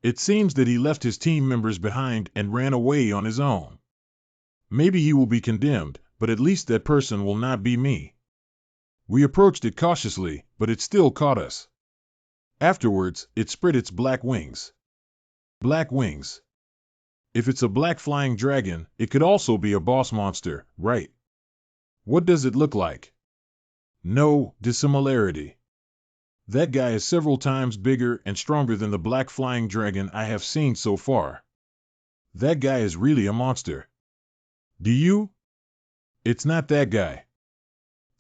It seems that he left his team members behind and ran away on his own. Maybe he will be condemned, but at least that person will not be me. We approached it cautiously, but it still caught us. Afterwards, it spread its black wings. Black wings. If it's a black flying dragon, it could also be a boss monster, right? What does it look like? No dissimilarity. That guy is several times bigger and stronger than the black flying dragon I have seen so far. That guy is really a monster. Do you? It's not that guy.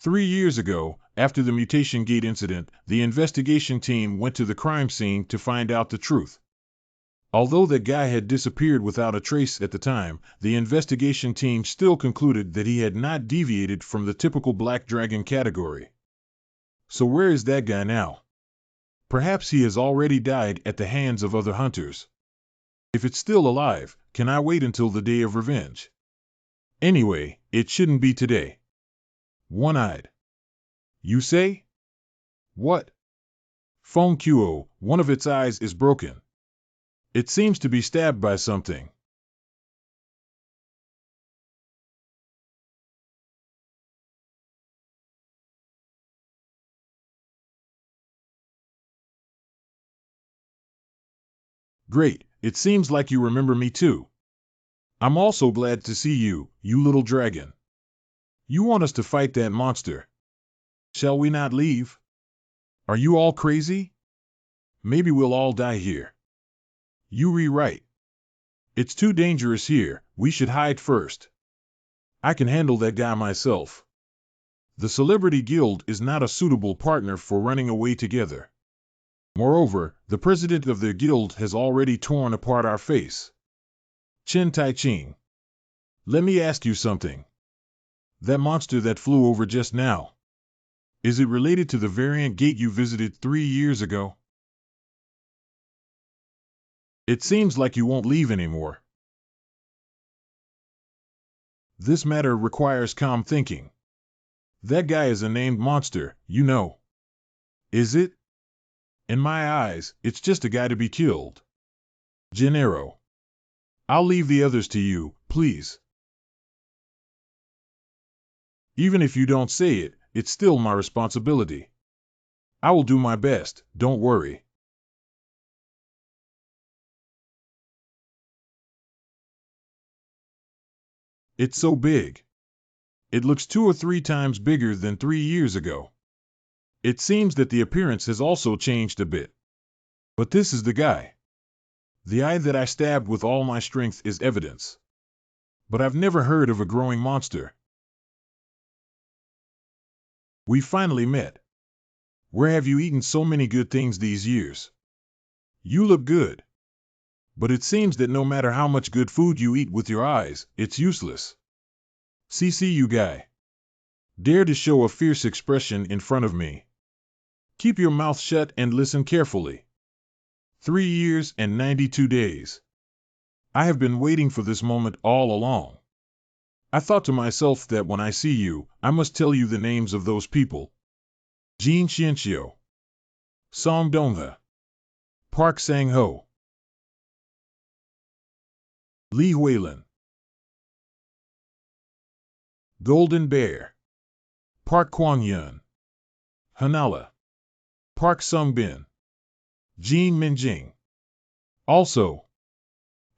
3 years ago, after the Mutation Gate incident, the investigation team went to the crime scene to find out the truth. Although that guy had disappeared without a trace at the time, the investigation team still concluded that he had not deviated from the typical black dragon category. So where is that guy now? Perhaps he has already died at the hands of other hunters. If it's still alive, can I wait until the day of revenge? Anyway, it shouldn't be today. One-eyed. You say? What? Feng Kuo, one of its eyes is broken. It seems to be stabbed by something. Great, it seems like you remember me too. I'm also glad to see you, you little dragon. You want us to fight that monster. Shall we not leave? Are you all crazy? Maybe we'll all die here. You rewrite. It's too dangerous here, we should hide first. I can handle that guy myself. The Celebrity Guild is not a suitable partner for running away together. Moreover, the president of their guild has already torn apart our face. Chen Tai-ching. Let me ask you something. That monster that flew over just now. Is it related to the variant gate you visited 3 years ago? It seems like you won't leave anymore. This matter requires calm thinking. That guy is a named monster, you know. Is it? In my eyes, it's just a guy to be killed. Gennaro. I'll leave the others to you, please. Even if you don't say it, it's still my responsibility. I will do my best, don't worry. It's so big. It looks 2 or 3 times bigger than 3 years ago. It seems that the appearance has also changed a bit. But this is the guy. The eye that I stabbed with all my strength is evidence. But I've never heard of a growing monster. We finally met. Where have you eaten so many good things these years? You look good. But it seems that no matter how much good food you eat with your eyes, it's useless. CC you guy. Dare to show a fierce expression in front of me. Keep your mouth shut and listen carefully. 3 years and 92 days. I have been waiting for this moment all along. I thought to myself that when I see you, I must tell you the names of those people. Jin Xianxiu, Song Donghe, Park Sang-ho, Li Huilin, Golden Bear, Park Kwang-yun, Hanala, Park Sung-bin, Jin Minjing. Also,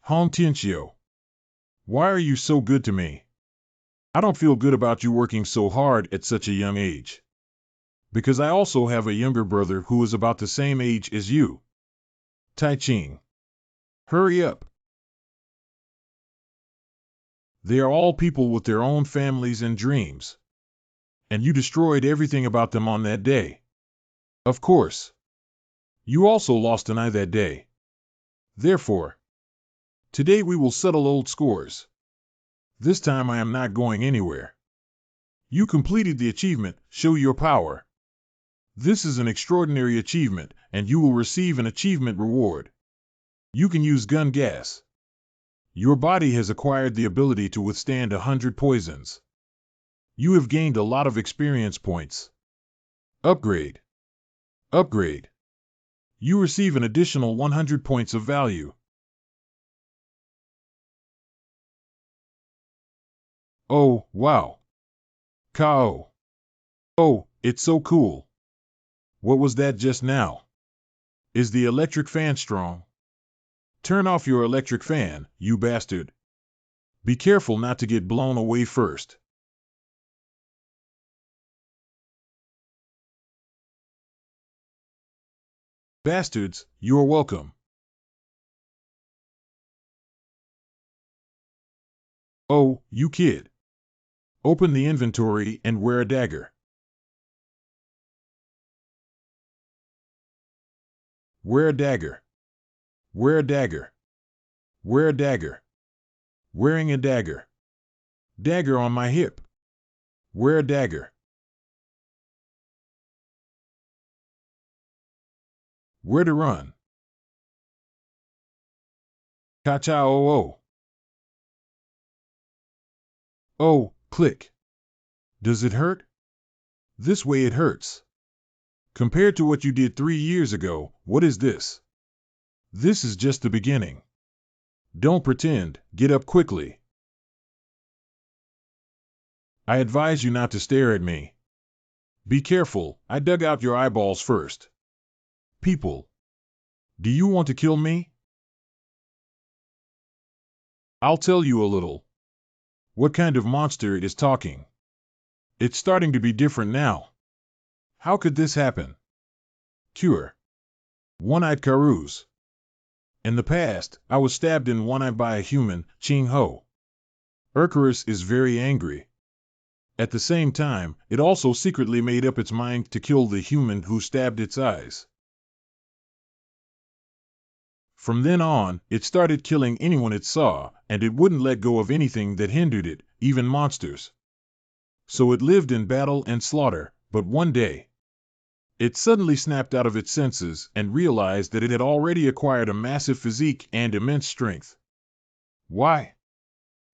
Hong Tianxiu. Why are you so good to me? I don't feel good about you working so hard at such a young age. Because I also have a younger brother who is about the same age as you. Tai Ching. Hurry up. They are all people with their own families and dreams. And you destroyed everything about them on that day. Of course. You also lost an eye that day. Therefore, today we will settle old scores. This time I am not going anywhere. You completed the achievement, show your power. This is an extraordinary achievement, and you will receive an achievement reward. You can use gun gas. Your body has acquired the ability to withstand 100 poisons. You have gained a lot of experience points. Upgrade. Upgrade. You receive an additional 100 points of value. Oh, wow. Kao. Oh, it's so cool. What was that just now? Is the electric fan strong? Turn off your electric fan, you bastard. Be careful not to get blown away first. Bastards, you are welcome. Oh, you kid. Open the inventory and wear a dagger. Wear a dagger. Wear a dagger. Wear a dagger. Wearing a dagger. Dagger on my hip. Wear a dagger. Where to run? Ka-cha-o-o. Oh, click. Does it hurt? This way it hurts. Compared to what you did 3 years ago, what is this? This is just the beginning. Don't pretend, get up quickly. I advise you not to stare at me. Be careful, I dug out your eyeballs first. People. Do you want to kill me? I'll tell you a little. What kind of monster it is talking? It's starting to be different now. How could this happen? Cure. One-eyed Karuz. In the past, I was stabbed in one eye by a human, Ching Ho. Urcarus is very angry. At the same time, it also secretly made up its mind to kill the human who stabbed its eyes. From then on, it started killing anyone it saw, and it wouldn't let go of anything that hindered it, even monsters. So it lived in battle and slaughter, but one day, it suddenly snapped out of its senses and realized that it had already acquired a massive physique and immense strength. Why?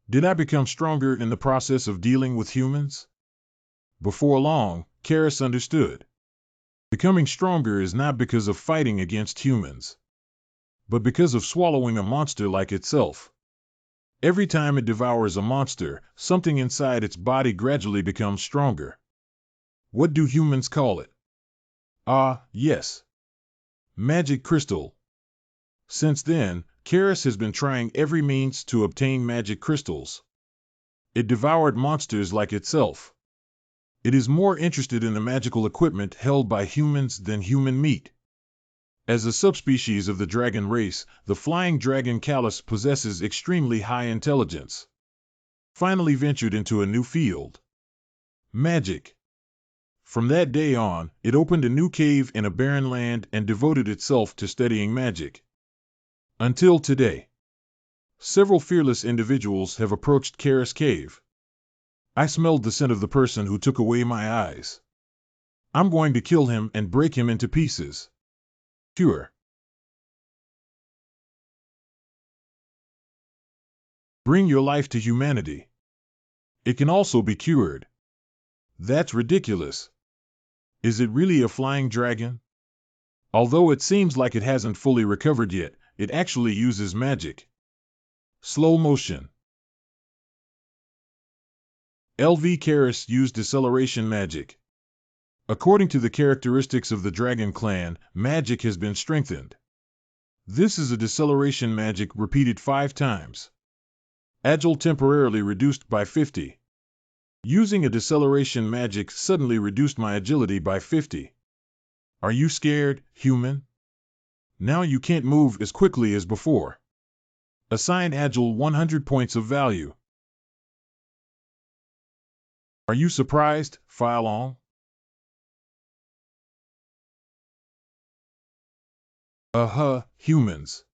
Did I become stronger in the process of dealing with humans? Before long, Karis understood. Becoming stronger is not because of fighting against humans, but because of swallowing a monster like itself. Every time it devours a monster, something inside its body gradually becomes stronger. What do humans call it? Ah, yes. Magic crystal. Since then, Karis has been trying every means to obtain magic crystals. It devoured monsters like itself. It is more interested in the magical equipment held by humans than human meat. As a subspecies of the dragon race, the flying dragon Callus possesses extremely high intelligence. Finally ventured into a new field. Magic. From that day on, it opened a new cave in a barren land and devoted itself to studying magic. Until today. Several fearless individuals have approached Karis Cave. I smelled the scent of the person who took away my eyes. I'm going to kill him and break him into pieces. Cure. Bring your life to humanity. It can also be cured. That's ridiculous. Is it really a flying dragon? Although it seems like it hasn't fully recovered yet, it actually uses magic. Slow motion. LV Karis used deceleration magic. According to the characteristics of the Dragon Clan, magic has been strengthened. This is a deceleration magic repeated 5 times. Agile temporarily reduced by 50. Using a deceleration magic suddenly reduced my agility by 50. Are you scared, human? Now you can't move as quickly as before. Assign Agile 100 points of value. Are you surprised, Phylon? Humans.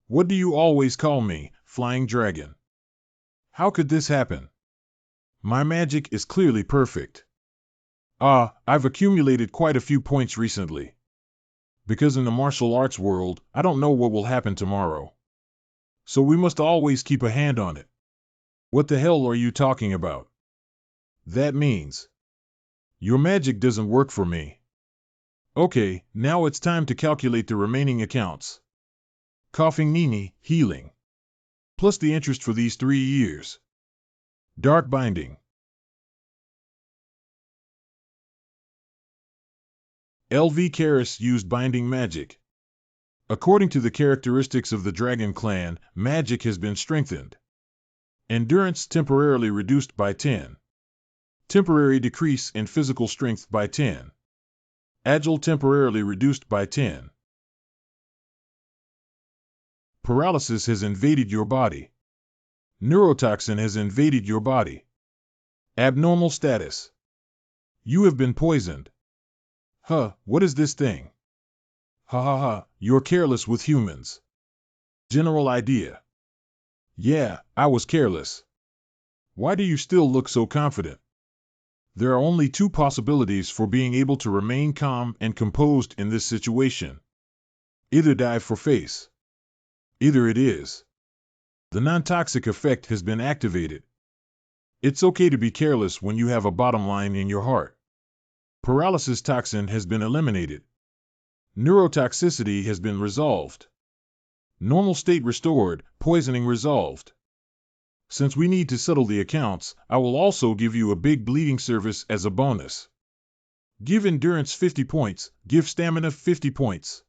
What do you always call me, Flying Dragon? How could this happen? My magic is clearly perfect. I've accumulated quite a few points recently. Because in the martial arts world, I don't know what will happen tomorrow. So we must always keep a hand on it. What the hell are you talking about? That means your magic doesn't work for me. Okay, now it's time to calculate the remaining accounts. Coughing Nini, healing. Plus the interest for these 3 years. Dark binding. LV Karis used binding magic. According to the characteristics of the Dragon Clan, magic has been strengthened. Endurance temporarily reduced by 10. Temporary decrease in physical strength by 10. Agile temporarily reduced by 10. Paralysis has invaded your body. Neurotoxin has invaded your body. Abnormal status. You have been poisoned. What is this thing? You're careless with humans. General idea. Yeah, I was careless. Why do you still look so confident? There are only 2 possibilities for being able to remain calm and composed in this situation. Either dive for face. Either it is. The non-toxic effect has been activated. It's okay to be careless when you have a bottom line in your heart. Paralysis toxin has been eliminated. Neurotoxicity has been resolved. Normal state restored, poisoning resolved. Since we need to settle the accounts, I will also give you a big bleeding service as a bonus. Give endurance 50 points, give stamina 50 points.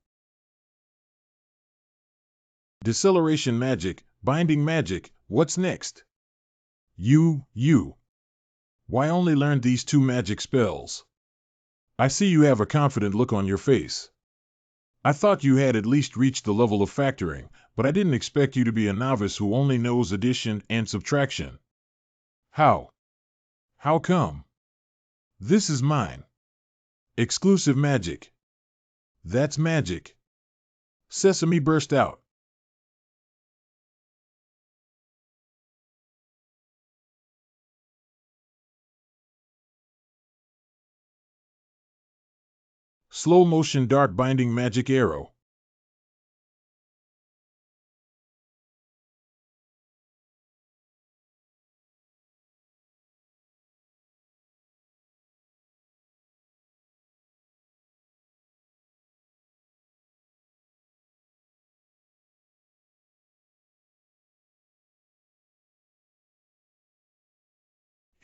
Deceleration magic, binding magic, what's next? You. Why only learn these 2 magic spells? I see you have a confident look on your face. I thought you had at least reached the level of factoring, but I didn't expect you to be a novice who only knows addition and subtraction. How? How come? This is mine. Exclusive magic. That's magic. Sesame burst out. Slow motion dark binding magic arrow.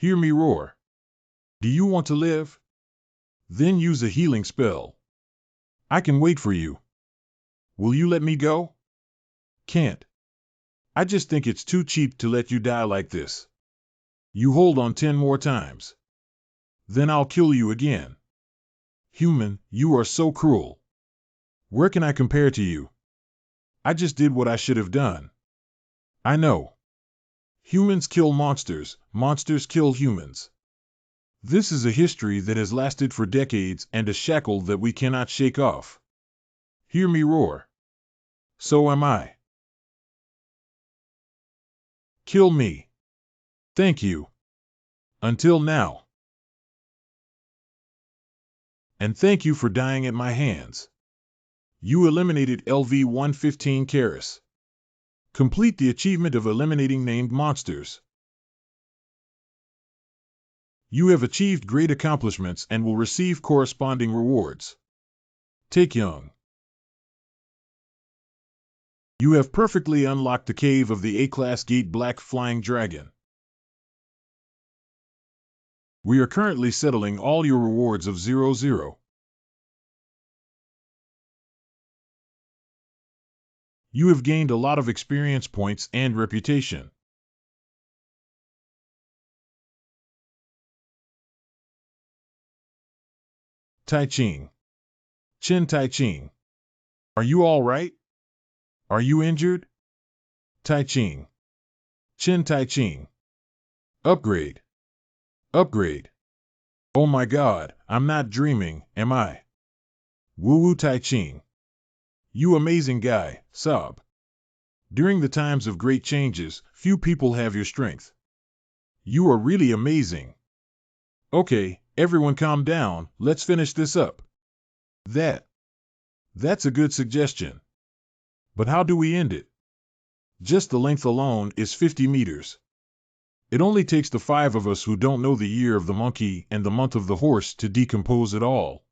Hear me roar. Do you want to live? Then use a healing spell. I can wait for you. Will you let me go? Can't. I just think it's too cheap to let you die like this. You hold on 10 more times. Then I'll kill you again. Human, you are so cruel. Where can I compare to you? I just did what I should have done. I know. Humans kill monsters, monsters kill humans. This is a history that has lasted for decades and a shackle that we cannot shake off. Hear me roar. So am I. Kill me. Thank you. Until now. And thank you for dying at my hands. You eliminated LV-115 Karis. Complete the achievement of eliminating named monsters. You have achieved great accomplishments and will receive corresponding rewards. Take Young. You have perfectly unlocked the cave of the A-Class Gate Black Flying Dragon. We are currently settling all your rewards of 00. You have gained a lot of experience points and reputation. Tai Ching. Chin Tai Ching. Are you all right? Are you injured? Tai Ching. Chin Tai Ching. Upgrade. Upgrade. Oh my God, I'm not dreaming, am I? Woo Woo Tai Ching. You amazing guy, sob. During the times of great changes, few people have your strength. You are really amazing. Okay, everyone calm down, let's finish this up. That's a good suggestion. But how do we end it? Just the length alone is 50 meters. It only takes the 5 of us who don't know the year of the monkey and the month of the horse to decompose it all.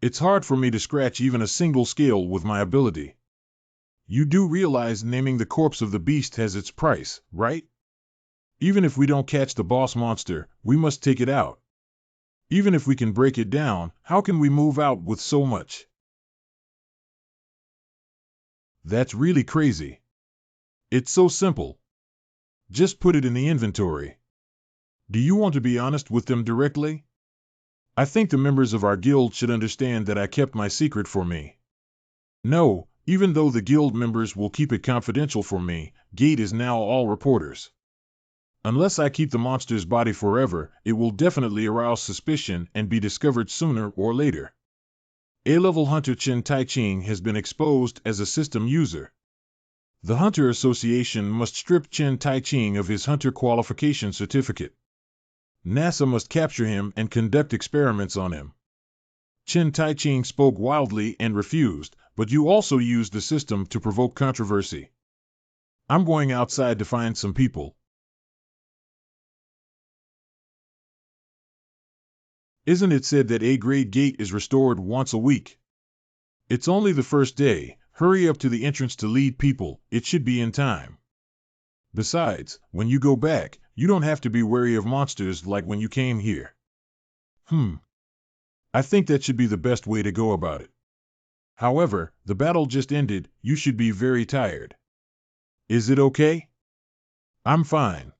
It's hard for me to scratch even a single scale with my ability. You do realize naming the corpse of the beast has its price, right? Even if we don't catch the boss monster, we must take it out. Even if we can break it down, how can we move out with so much? That's really crazy. It's so simple. Just put it in the inventory. Do you want to be honest with them directly? I think the members of our guild should understand that I kept my secret for me. No, even though the guild members will keep it confidential for me, Gate is now all reporters. Unless I keep the monster's body forever, it will definitely arouse suspicion and be discovered sooner or later. A-level hunter Chin Tai Ching has been exposed as a system user. The Hunter Association must strip Chin Tai Ching of his hunter qualification certificate. NASA must capture him and conduct experiments on him. Chin Tai Ching spoke wildly and refused, but you also used the system to provoke controversy. I'm going outside to find some people. Isn't it said that A-grade gate is restored once a week? It's only the first day. Hurry up to the entrance to lead people, it should be in time. Besides, when you go back, you don't have to be wary of monsters like when you came here. I think that should be the best way to go about it. However, the battle just ended, you should be very tired. Is it okay? I'm fine.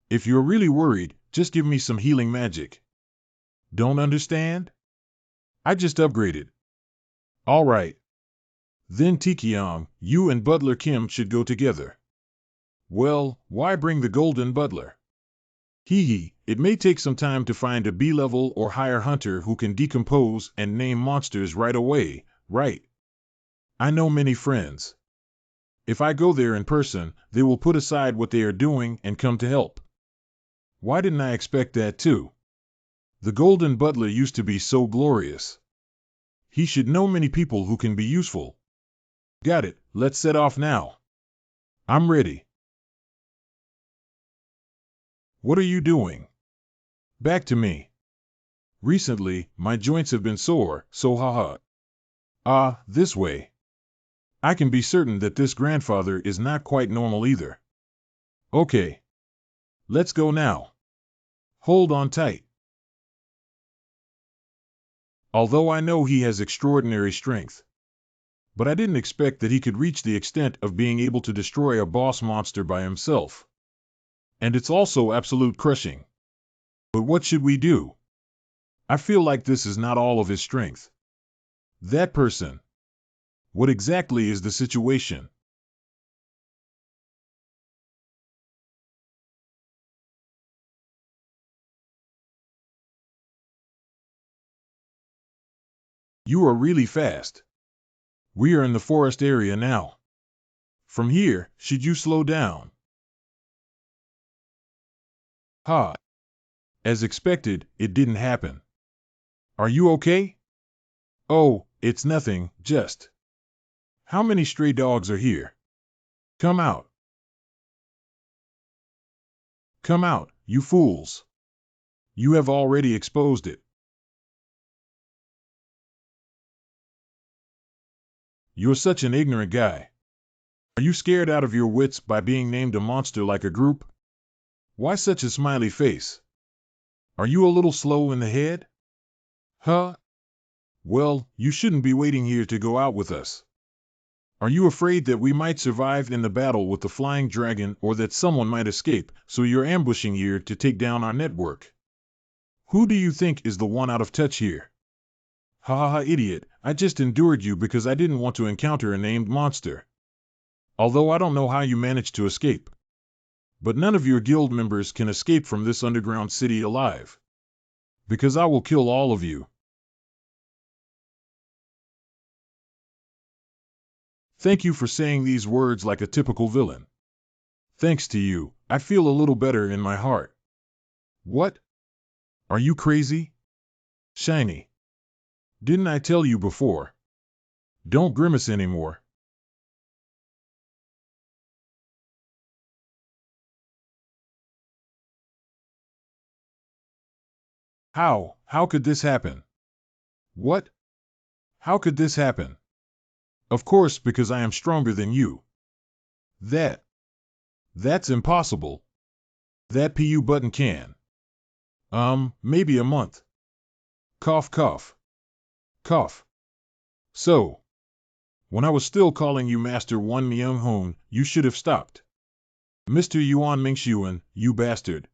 If you're really worried, just give me some healing magic. Don't understand? I just upgraded. All right. Then Tikyong, you and Butler Kim should go together. Well, why bring the Golden Butler? It may take some time to find a B-level or higher hunter who can decompose and name monsters right away, right? I know many friends. If I go there in person, they will put aside what they are doing and come to help. Why didn't I expect that too? The Golden Butler used to be so glorious. He should know many people who can be useful. Got it, let's set off now. I'm ready. What are you doing? Back to me. Recently, my joints have been sore, so haha. This way. I can be certain that this grandfather is not quite normal either. Okay. Let's go now. Hold on tight. Although I know he has extraordinary strength, but I didn't expect that he could reach the extent of being able to destroy a boss monster by himself. And it's also absolute crushing. But what should we do? I feel like this is not all of his strength. That person. What exactly is the situation? You are really fast. We are in the forest area now. From here, should you slow down? Ha! As expected, it didn't happen. Are you okay? Oh, it's nothing, just. How many stray dogs are here? Come out. Come out, you fools. You have already exposed it. You're such an ignorant guy. Are you scared out of your wits by being named a monster like a group? Why such a smiley face? Are you a little slow in the head? Huh? Well, you shouldn't be waiting here to go out with us. Are you afraid that we might survive in the battle with the flying dragon or that someone might escape, so you're ambushing here to take down our network? Who do you think is the one out of touch here? Ha ha ha, idiot, I just endured you because I didn't want to encounter a named monster. Although I don't know how you managed to escape. But none of your guild members can escape from this underground city alive. Because I will kill all of you. Thank you for saying these words like a typical villain. Thanks to you, I feel a little better in my heart. What? Are you crazy? Shiny. Didn't I tell you before? Don't grimace anymore. How? How could this happen? What? How could this happen? Of course, because I am stronger than you. That's impossible. That PU button can. Maybe a month. Cough, cough. Cough. So, when I was still calling you Master One Myung Hoon, you should have stopped. Mr. Yuan Mingxuan, you bastard.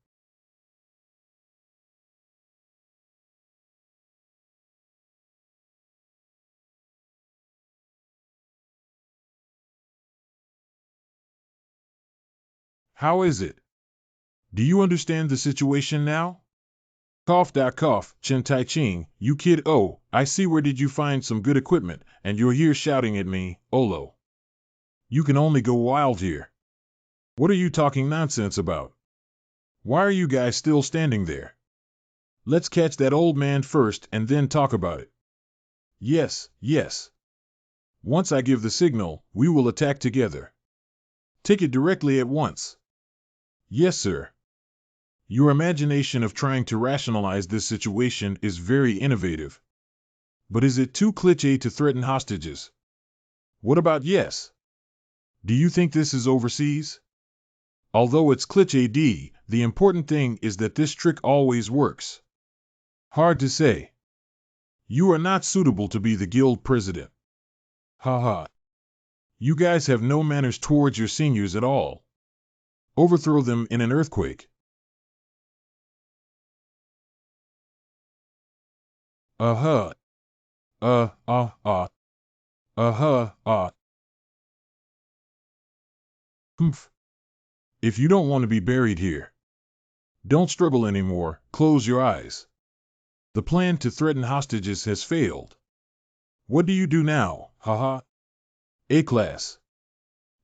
How is it? Do you understand the situation now? Cough da cough, Chen Tai Ching, you kid. Oh, I see. Where did you find some good equipment, and you're here shouting at me, Olo. You can only go wild here. What are you talking nonsense about? Why are you guys still standing there? Let's catch that old man first and then talk about it. Yes, yes. Once I give the signal, we will attack together. Take it directly at once. Yes, sir. Your imagination of trying to rationalize this situation is very innovative. But is it too cliché to threaten hostages? What about yes? Do you think this is overseas? Although it's cliché D, the important thing is that this trick always works. Hard to say. You are not suitable to be the guild president. Ha ha. You guys have no manners towards your seniors at all. Overthrow them in an earthquake. Uh-huh. Uh-huh. Humph. If you don't want to be buried here, don't struggle anymore, close your eyes. The plan to threaten hostages has failed. What do you do now, haha? A-class.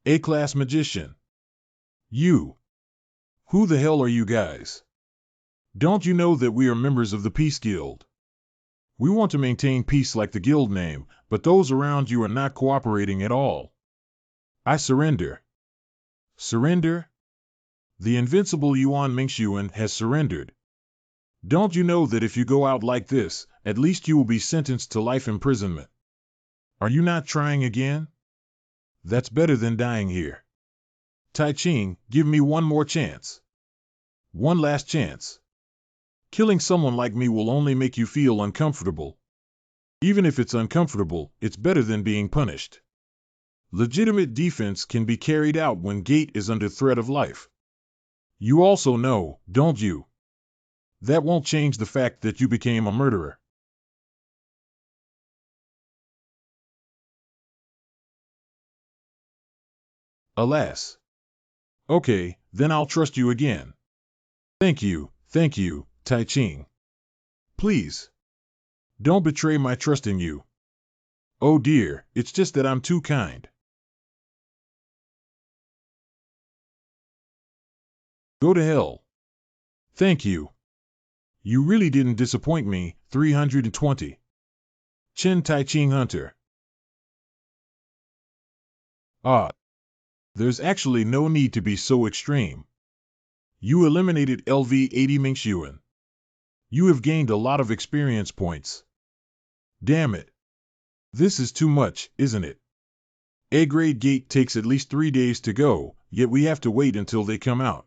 A-class magician. You. Who the hell are you guys? Don't you know that we are members of the Peace Guild? We want to maintain peace like the guild name, but those around you are not cooperating at all. I surrender. Surrender? The invincible Yuan Mingxuan has surrendered. Don't you know that if you go out like this, at least you will be sentenced to life imprisonment? Are you not trying again? That's better than dying here. Tai Ching, give me one more chance. One last chance. Killing someone like me will only make you feel uncomfortable. Even if it's uncomfortable, it's better than being punished. Legitimate defense can be carried out when Gate is under threat of life. You also know, don't you? That won't change the fact that you became a murderer. Alas. Okay, then I'll trust you again. Thank you, Tai Ching. Please. Don't betray my trust in you. Oh dear, it's just that I'm too kind. Go to hell. Thank you. You really didn't disappoint me. 320. Chen Tai Ching Hunter. Ah. There's actually no need to be so extreme. You eliminated LV-80 Mingxuan. You have gained a lot of experience points. Damn it. This is too much, isn't it? A-grade Gate takes at least 3 days to go, yet we have to wait until they come out.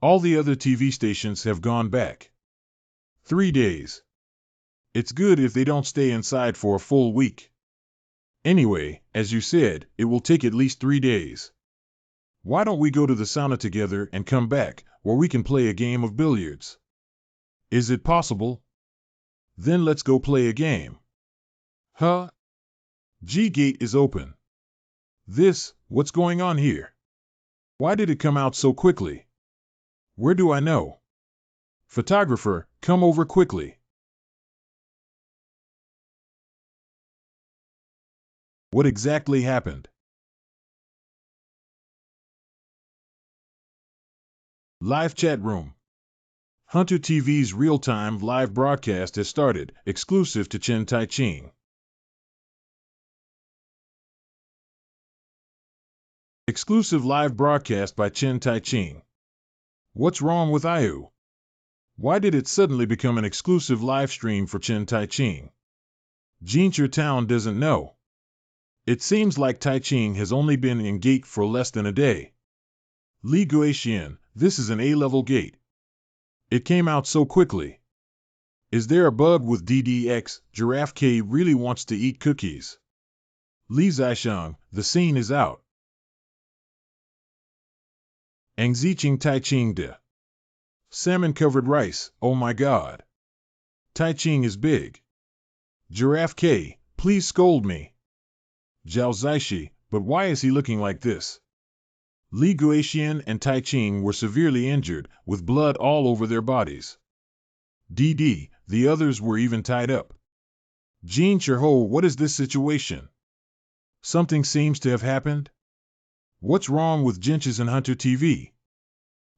All the other TV stations have gone back. 3 days. It's good if they don't stay inside for a full week. Anyway, as you said, it will take at least 3 days. Why don't we go to the sauna together and come back, where we can play a game of billiards? Is it possible? Then let's go play a game. Huh? G-Gate is open. What's going on here? Why did it come out so quickly? Where do I know? Photographer, come over quickly. What exactly happened? Live chat room. Hunter TV's real-time live broadcast has started, exclusive to Chen Tai Ching. Exclusive live broadcast by Chen Tai Ching. What's wrong with IU? Why did it suddenly become an exclusive live stream for Chen Tai Ching? Jincher Town doesn't know. It seems like Tai Ching has only been in Gate for less than a day. Li Guixian, this is an A-level Gate. It came out so quickly. Is there a bug with DDX? Giraffe K really wants to eat cookies. Li Zisheng, the scene is out. Ang Ziqing Tai Ching De. Salmon-covered rice, oh my god. Tai Ching is big. Giraffe K, please scold me. Zhao Zaishi, but why is he looking like this? Li Guixian and Tai Ching were severely injured, with blood all over their bodies. DD, the others were even tied up. Jin Cherho, what is this situation? Something seems to have happened? What's wrong with Jinches and Hunter TV?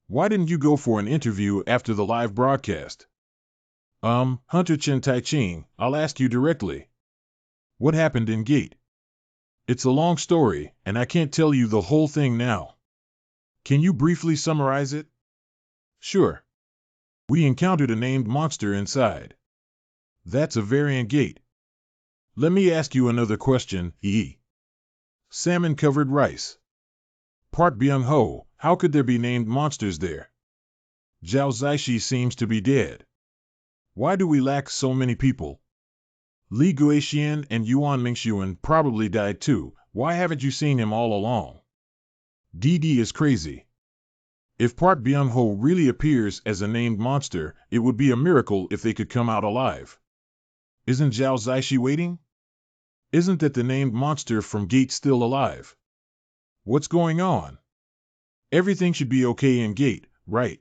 Why didn't you go for an interview after the live broadcast? Hunter Chen Tai Ching, I'll ask you directly. What happened in Gate? It's a long story, and I can't tell you the whole thing now. Can you briefly summarize it? Sure. We encountered a named monster inside. That's a variant Gate. Let me ask you another question, Salmon-covered rice. Park Byung-ho, how could there be named monsters there? Zhao Zaishi seems to be dead. Why do we lack so many people? Li Guixian and Yuan Mingxuan probably died too. Why haven't you seen him all along? DD is crazy. If Park Byung-ho really appears as a named monster, it would be a miracle if they could come out alive. Isn't Zhao Zaishi waiting? Isn't that the named monster from Gate still alive? What's going on? Everything should be okay in Gate, right?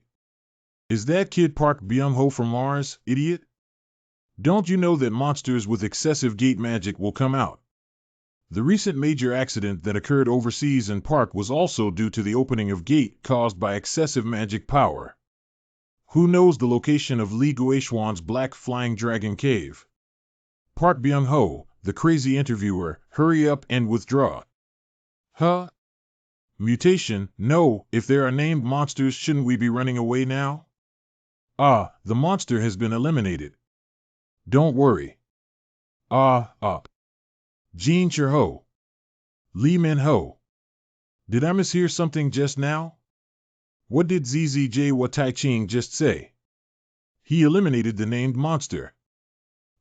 Is that kid Park Byung-ho from Mars, idiot? Don't you know that monsters with excessive Gate magic will come out? The recent major accident that occurred overseas in Park was also due to the opening of Gate caused by excessive magic power. Who knows the location of Li Guixian's Black Flying Dragon Cave? Park Byung-ho, the crazy interviewer, hurry up and withdraw. Huh? Mutation, no, if there are named monsters, shouldn't we be running away now? Ah, the monster has been eliminated. Don't worry. Jin Cherho. Li Minho. Did I mishear something just now? What did ZZJ Wa Tai Ching just say? He eliminated the named monster.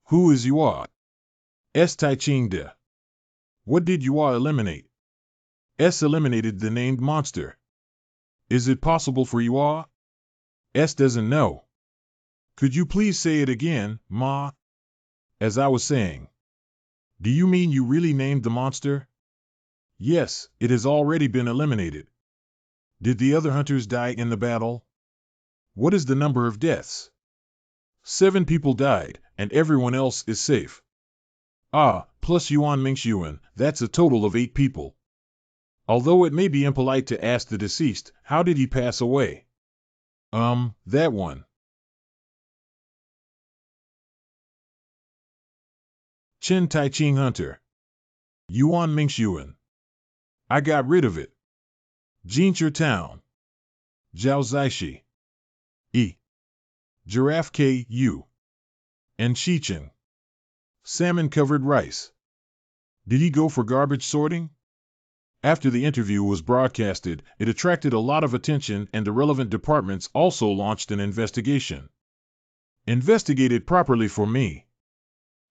Who is Yua? S. Taiching de. What did Yua eliminate? S. eliminated the named monster. Is it possible for Yua? S. doesn't know. Could you please say it again, Ma? As I was saying. Do you mean you really named the monster? Yes, it has already been eliminated. Did the other hunters die in the battle? What is the number of deaths? 7 people died, and everyone else is safe. Ah, plus Yuan Mingxuan, that's a total of 8 people. Although it may be impolite to ask the deceased, how did he pass away? That one. Chen Taiching Hunter. Yuan Mingxuan. I got rid of it. Jincher Town. Zhao Zaishi. E. Giraffe K.U. And Shichen. Salmon-covered rice. Did he go for garbage sorting? After the interview was broadcasted, it attracted a lot of attention and the relevant departments also launched an investigation. Investigate it properly for me.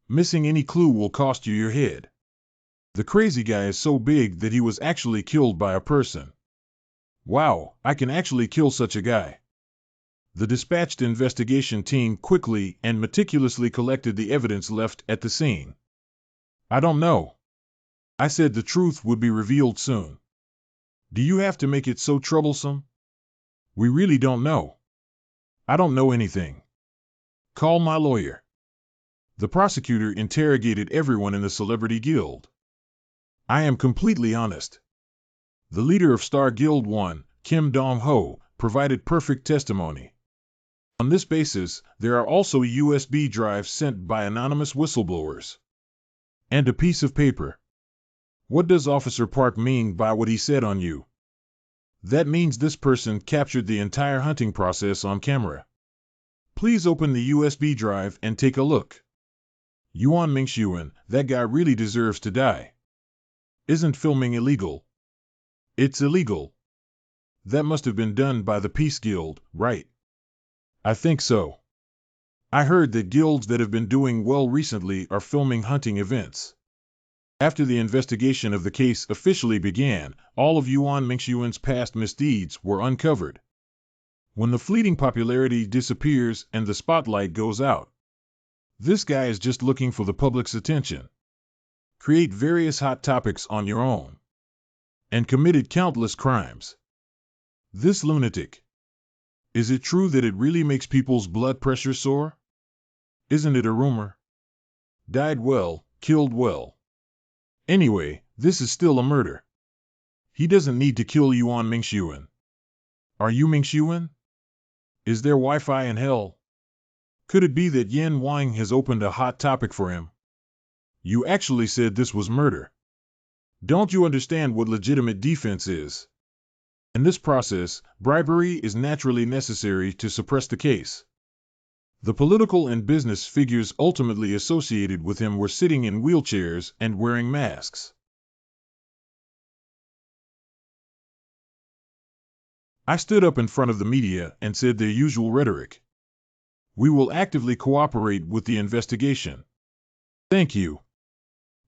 Missing any clue will cost you your head. The crazy guy is so big that he was actually killed by a person. Wow, I can actually kill such a guy. The dispatched investigation team quickly and meticulously collected the evidence left at the scene. I don't know. I said the truth would be revealed soon. Do you have to make it so troublesome? We really don't know. I don't know anything. Call my lawyer. The prosecutor interrogated everyone in the Celebrity Guild. I am completely honest. The leader of Star Guild 1, Kim Dong-ho, provided perfect testimony. On this basis, there are also USB drives sent by anonymous whistleblowers. And a piece of paper. What does Officer Park mean by what he said on you? That means this person captured the entire hunting process on camera. Please open the USB drive and take a look. Yuan Mingxuan, that guy really deserves to die. Isn't filming illegal? It's illegal. That must have been done by the Peace Guild, right? I think so. I heard that guilds that have been doing well recently are filming hunting events. After the investigation of the case officially began, all of Yuan Mingxuan's past misdeeds were uncovered. When the fleeting popularity disappears and the spotlight goes out, this guy is just looking for the public's attention. Create various hot topics on your own. And committed countless crimes. This lunatic. Is it true that it really makes people's blood pressure soar? Isn't it a rumor? Died well, killed well. Anyway, this is still a murder. He doesn't need to kill Yuan Mingxuan. Are you Mingxuan? Is there Wi-Fi in hell? Could it be that Yen Wang has opened a hot topic for him? You actually said this was murder. Don't you understand what legitimate defense is? In this process, bribery is naturally necessary to suppress the case. The political and business figures ultimately associated with him were sitting in wheelchairs and wearing masks. I stood up in front of the media and said their usual rhetoric. We will actively cooperate with the investigation. Thank you.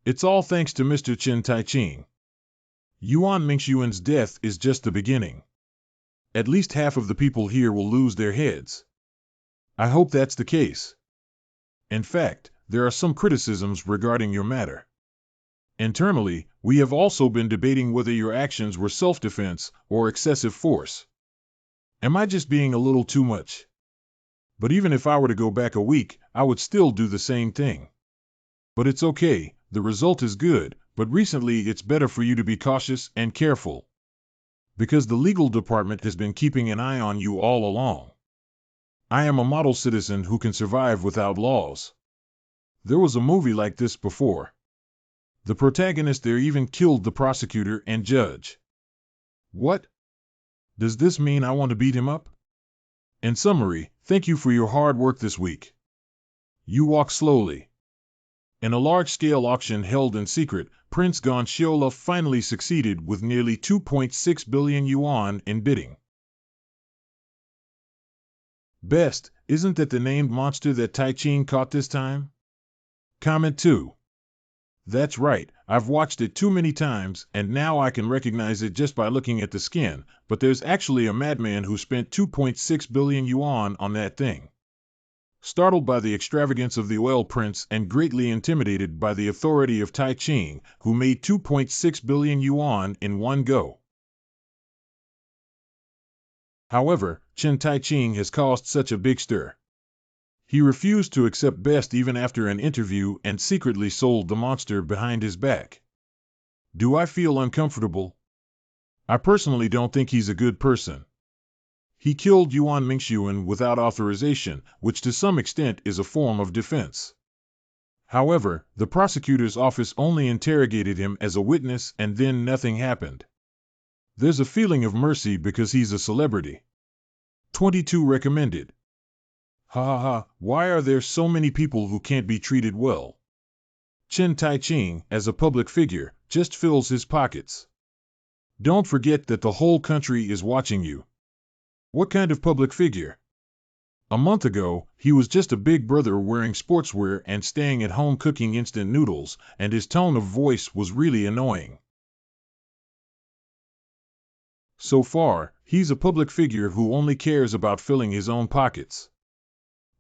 It's all thanks to Mr. Chen Taiching. Yuan Mingxuan's death is just the beginning. At least half of the people here will lose their heads. I hope that's the case. In fact, there are some criticisms regarding your matter. Internally, we have also been debating whether your actions were self-defense or excessive force. Am I just being a little too much? But even if I were to go back a week, I would still do the same thing. But it's okay, the result is good, but recently it's better for you to be cautious and careful. Because the legal department has been keeping an eye on you all along. I am a model citizen who can survive without laws. There was a movie like this before. The protagonist there even killed the prosecutor and judge. What? Does this mean I want to beat him up? In summary, thank you for your hard work this week. You walk slowly. In a large-scale auction held in secret, Prince Gonxiola finally succeeded with nearly 2.6 billion yuan in bidding. Best, isn't that the named monster that Tai Ching caught this time? Comment 2. That's right, I've watched it too many times, and now I can recognize it just by looking at the skin, but there's actually a madman who spent 2.6 billion yuan on that thing. Startled by the extravagance of the oil prince and greatly intimidated by the authority of Tai Ching, who made 2.6 billion yuan in one go. However, Chen Tai Ching has caused such a big stir. He refused to accept Best even after an interview and secretly sold the monster behind his back. Do I feel uncomfortable? I personally don't think he's a good person. He killed Yuan Mingxuan without authorization, which to some extent is a form of defense. However, the prosecutor's office only interrogated him as a witness and then nothing happened. There's a feeling of mercy because he's a celebrity. 22 recommended. Ha ha ha, why are there so many people who can't be treated well? Chen Tai Ching, as a public figure, just fills his pockets. Don't forget that the whole country is watching you. What kind of public figure? A month ago, he was just a big brother wearing sportswear and staying at home cooking instant noodles, and his tone of voice was really annoying. So far, he's a public figure who only cares about filling his own pockets.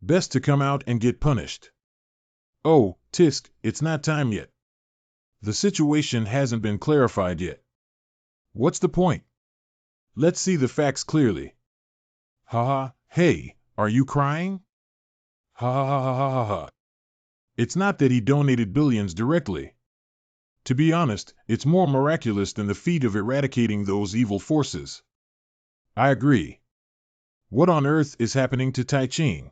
Best to come out and get punished. Oh, tisk, it's not time yet. The situation hasn't been clarified yet. What's the point? Let's see the facts clearly. Haha, hey, are you crying? Ha ha ha ha ha ha. It's not that he donated billions directly. To be honest, it's more miraculous than the feat of eradicating those evil forces. I agree. What on earth is happening to Tai Ching?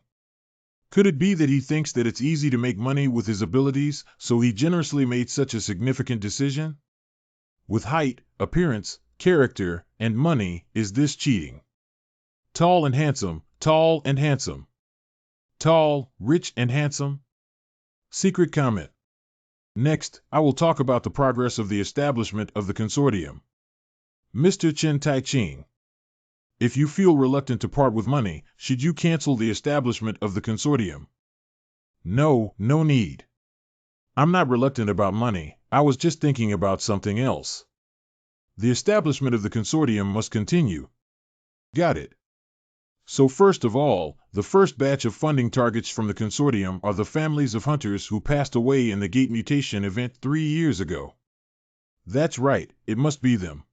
Could it be that he thinks that it's easy to make money with his abilities, so he generously made such a significant decision? With height, appearance, character, and money, is this cheating? Tall and handsome, tall and handsome. Tall, rich and handsome? Secret comment. Next, I will talk about the progress of the establishment of the consortium. Mr. Chen Tai Ching. If you feel reluctant to part with money, should you cancel the establishment of the consortium? No, no need. I'm not reluctant about money, I was just thinking about something else. The establishment of the consortium must continue. Got it. So first of all, the first batch of funding targets from the consortium are the families of hunters who passed away in the gate mutation event 3 years ago. That's right, it must be them.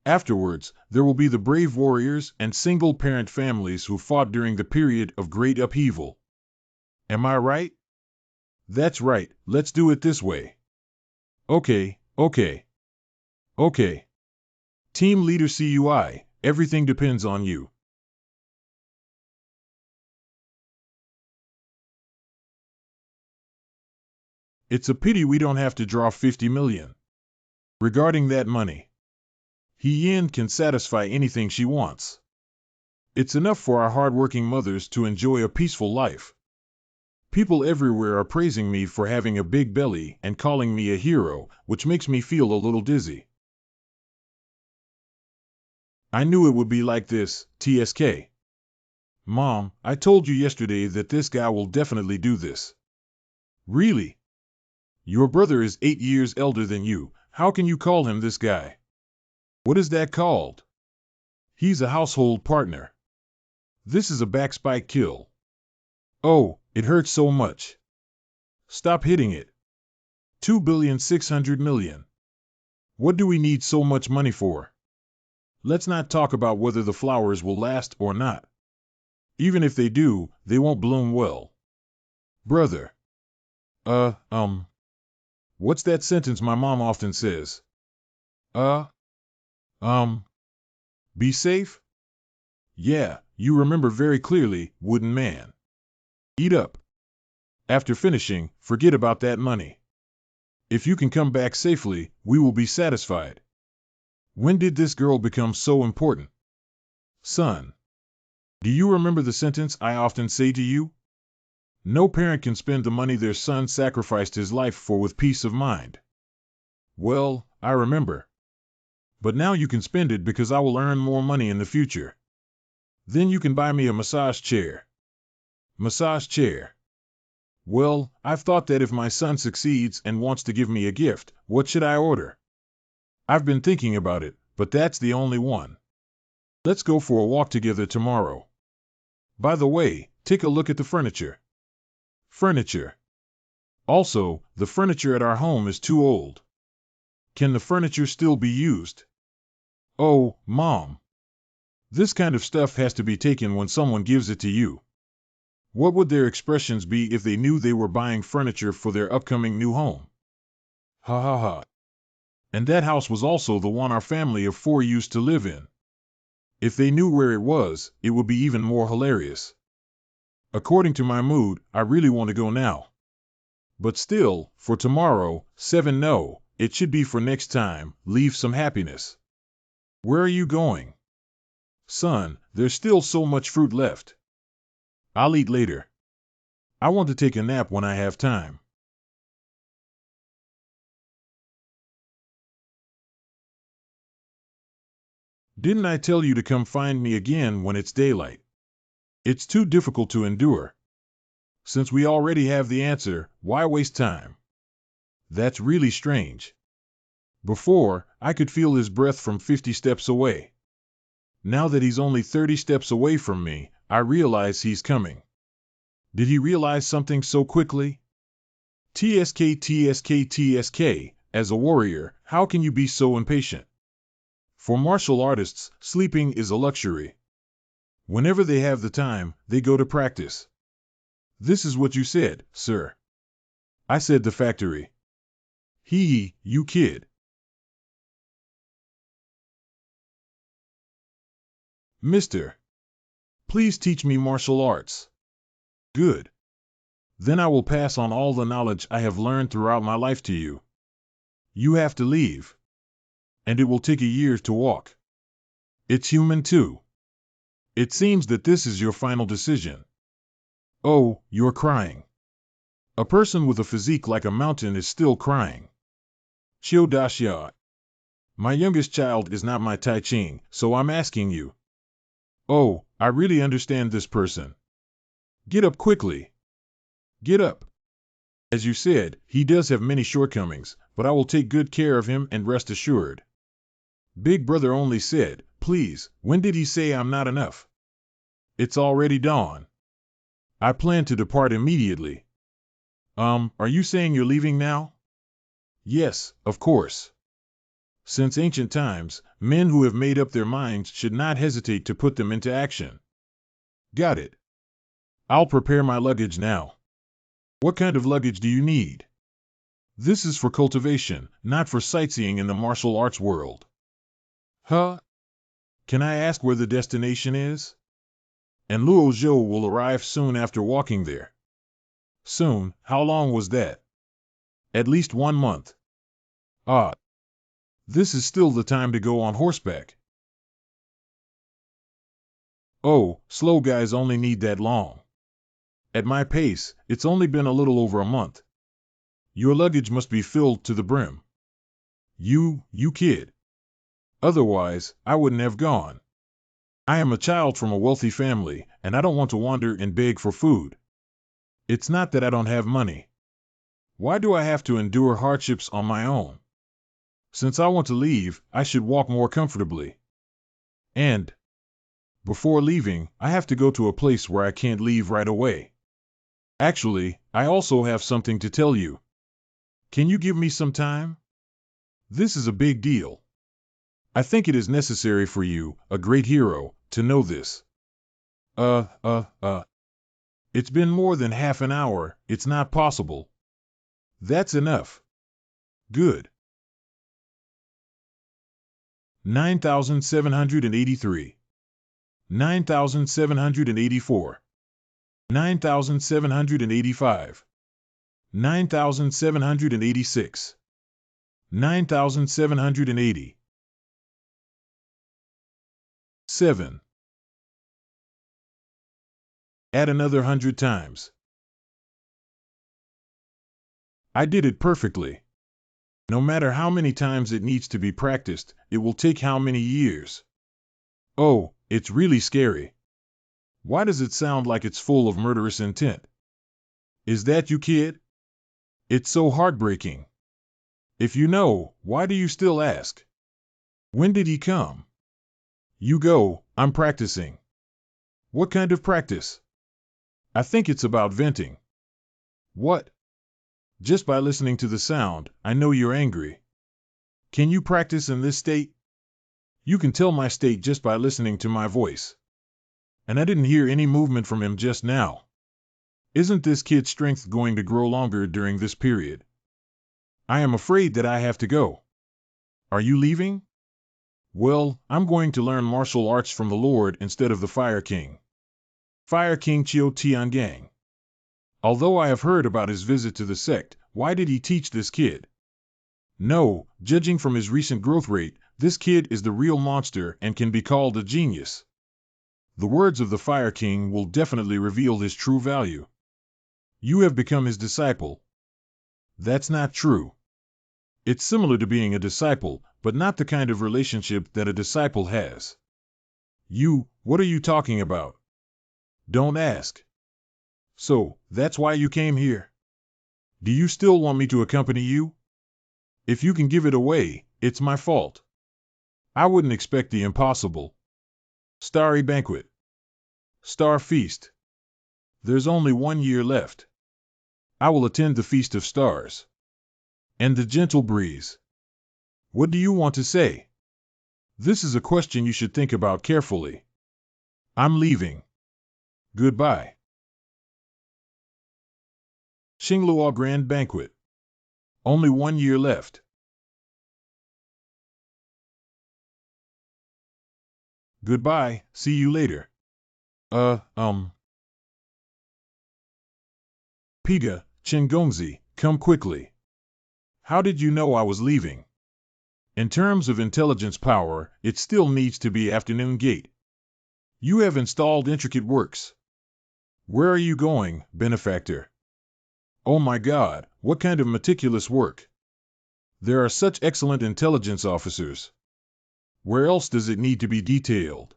Afterwards, there will be the brave warriors and single-parent families who fought during the period of great upheaval. Am I right? That's right, let's do it this way. Okay. Team Leader CUI, everything depends on you. It's a pity we don't have to draw 50 million. Regarding that money, Yin can satisfy anything she wants. It's enough for our hard-working mothers to enjoy a peaceful life. People everywhere are praising me for having a big belly and calling me a hero, which makes me feel a little dizzy. I knew it would be like this, TSK. Mom, I told you yesterday that this guy will definitely do this. Really? Your brother is 8 years elder than you, how can you call him this guy? What is that called? He's a household partner. This is a backspike kill. Oh, it hurts so much. Stop hitting it. 2,600,000,000. What do we need so much money for? Let's not talk about whether the flowers will last or not. Even if they do, they won't bloom well. Brother. What's that sentence my mom often says? Be safe? Yeah, you remember very clearly, wooden man. Eat up. After finishing, forget about that money. If you can come back safely, we will be satisfied. When did this girl become so important? Son. Do you remember the sentence I often say to you? No parent can spend the money their son sacrificed his life for with peace of mind. Well, I remember. But now you can spend it because I will earn more money in the future. Then you can buy me a massage chair. Massage chair. Well, I've thought that if my son succeeds and wants to give me a gift, what should I order? I've been thinking about it, but that's the only one. Let's go for a walk together tomorrow. By the way, take a look at the furniture. Furniture. Also, the furniture at our home is too old. Can the furniture still be used? Oh, Mom. This kind of stuff has to be taken when someone gives it to you. What would their expressions be if they knew they were buying furniture for their upcoming new home? Ha ha ha. And that house was also the one our family of 4 used to live in. If they knew where it was, it would be even more hilarious. According to my mood, I really want to go now. But still, for tomorrow, 7 no, it should be for next time, leave some happiness. Where are you going? Son, there's still so much fruit left. I'll eat later. I want to take a nap when I have time. Didn't I tell you to come find me again when it's daylight? It's too difficult to endure. Since we already have the answer, why waste time? That's really strange. Before, I could feel his breath from 50 steps away. Now that he's only 30 steps away from me, I realize he's coming. Did he realize something so quickly? TSK, TSK, TSK, as a warrior, how can you be so impatient? For martial artists, sleeping is a luxury. Whenever they have the time, they go to practice. This is what you said, sir. I said the factory. You kid. Mister, please teach me martial arts. Good. Then I will pass on all the knowledge I have learned throughout my life to you. You have to leave. And it will take a year to walk. It's human too. It seems that this is your final decision. Oh, you're crying. A person with a physique like a mountain is still crying. Chiu Daxia. My youngest child is not my Tai Ching, so I'm asking you. Oh, I really understand this person. Get up quickly. Get up. As you said, he does have many shortcomings, but I will take good care of him and rest assured. Big brother only said, please, when did he say I'm not enough? It's already dawn. I plan to depart immediately. Are you saying you're leaving now? Yes, of course. Since ancient times, men who have made up their minds should not hesitate to put them into action. Got it. I'll prepare my luggage now. What kind of luggage do you need? This is for cultivation, not for sightseeing in the martial arts world. Huh? Can I ask where the destination is? And Luo Zhou will arrive soon after walking there. Soon, how long was that? At least 1 month. Ah. This is still the time to go on horseback. Oh, slow guys only need that long. At my pace, it's only been a little over a month. Your luggage must be filled to the brim. You kid. Otherwise, I wouldn't have gone. I am a child from a wealthy family, and I don't want to wander and beg for food. It's not that I don't have money. Why do I have to endure hardships on my own? Since I want to leave, I should walk more comfortably. And before leaving, I have to go to a place where I can't leave right away. Actually, I also have something to tell you. Can you give me some time? This is a big deal. I think it is necessary for you, a great hero, to know this. It's been more than half an hour, it's not possible. That's enough. Good. 9,783. 9,784. 9,785. 9,786. 9,780. 7. Add another 100 times. I did it perfectly. No matter how many times it needs to be practiced, it will take how many years. Oh, it's really scary. Why does it sound like it's full of murderous intent? Is that you, kid? It's so heartbreaking. If you know, why do you still ask? When did he come? You go, I'm practicing. What kind of practice? I think it's about venting. What? Just by listening to the sound, I know you're angry. Can you practice in this state? You can tell my state just by listening to my voice. And I didn't hear any movement from him just now. Isn't this kid's strength going to grow longer during this period? I am afraid that I have to go. Are you leaving? Well, I'm going to learn martial arts from the Lord instead of the Fire King. Fire King Chiao Tiangang. Although I have heard about his visit to the sect, why did he teach this kid? No, judging from his recent growth rate, this kid is the real monster and can be called a genius. The words of the Fire King will definitely reveal his true value. You have become his disciple. That's not true. It's similar to being a disciple, but not the kind of relationship that a disciple has. What are you talking about? Don't ask. So, that's why you came here? Do you still want me to accompany you? If you can give it away, it's my fault. I wouldn't expect the impossible. Starry Banquet. Star Feast. There's only 1 year left. I will attend the Feast of Stars. And the gentle breeze. What do you want to say? This is a question you should think about carefully. I'm leaving. Goodbye. Xinglua Grand Banquet. Only 1 year left. Goodbye, see you later. Piga, Chingongzi, come quickly. How did you know I was leaving? In terms of intelligence power, it still needs to be afternoon gate. You have installed intricate works. Where are you going, benefactor? Oh my God, what kind of meticulous work? There are such excellent intelligence officers. Where else does it need to be detailed?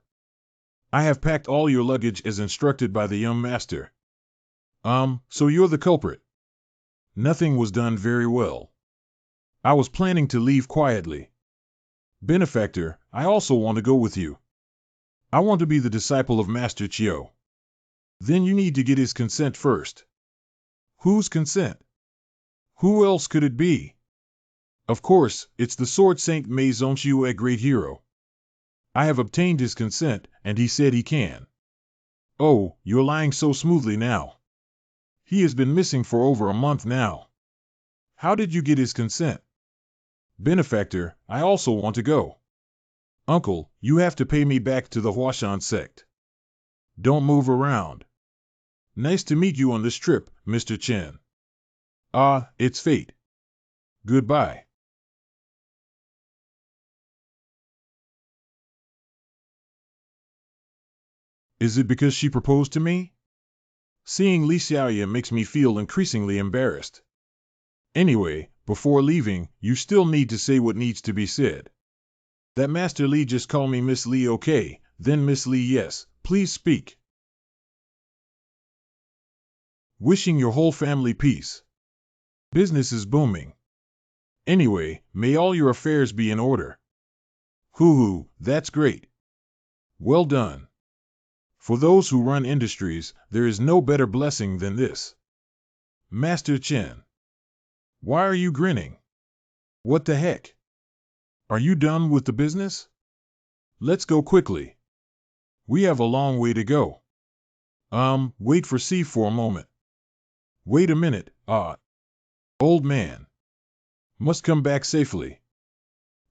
I have packed all your luggage as instructed by the young master. So you're the culprit. Nothing was done very well. I was planning to leave quietly. Benefactor, I also want to go with you. I want to be the disciple of Master Chiao. Then you need to get his consent first. Whose consent? Who else could it be? Of course, it's the Sword Saint Mei Zongxiu, a great hero. I have obtained his consent, and he said he can. Oh, you're lying so smoothly now. He has been missing for over a month now. How did you get his consent? Benefactor, I also want to go. Uncle, you have to pay me back to the Huashan sect. Don't move around. Nice to meet you on this trip, Mr. Chen. It's fate. Goodbye. Is it because she proposed to me? Seeing Li Xiaoya makes me feel increasingly embarrassed. Anyway, before leaving, you still need to say what needs to be said. That Master Li just called me Miss Li, okay, then Miss Li, yes, please speak. Wishing your whole family peace. Business is booming. Anyway, may all your affairs be in order. Hoo-hoo, that's great. Well done. For those who run industries, there is no better blessing than this. Master Chen. Why are you grinning? What the heck? Are you done with the business? Let's go quickly. We have a long way to go. Wait for C for a moment. Wait a minute, old man. Must come back safely.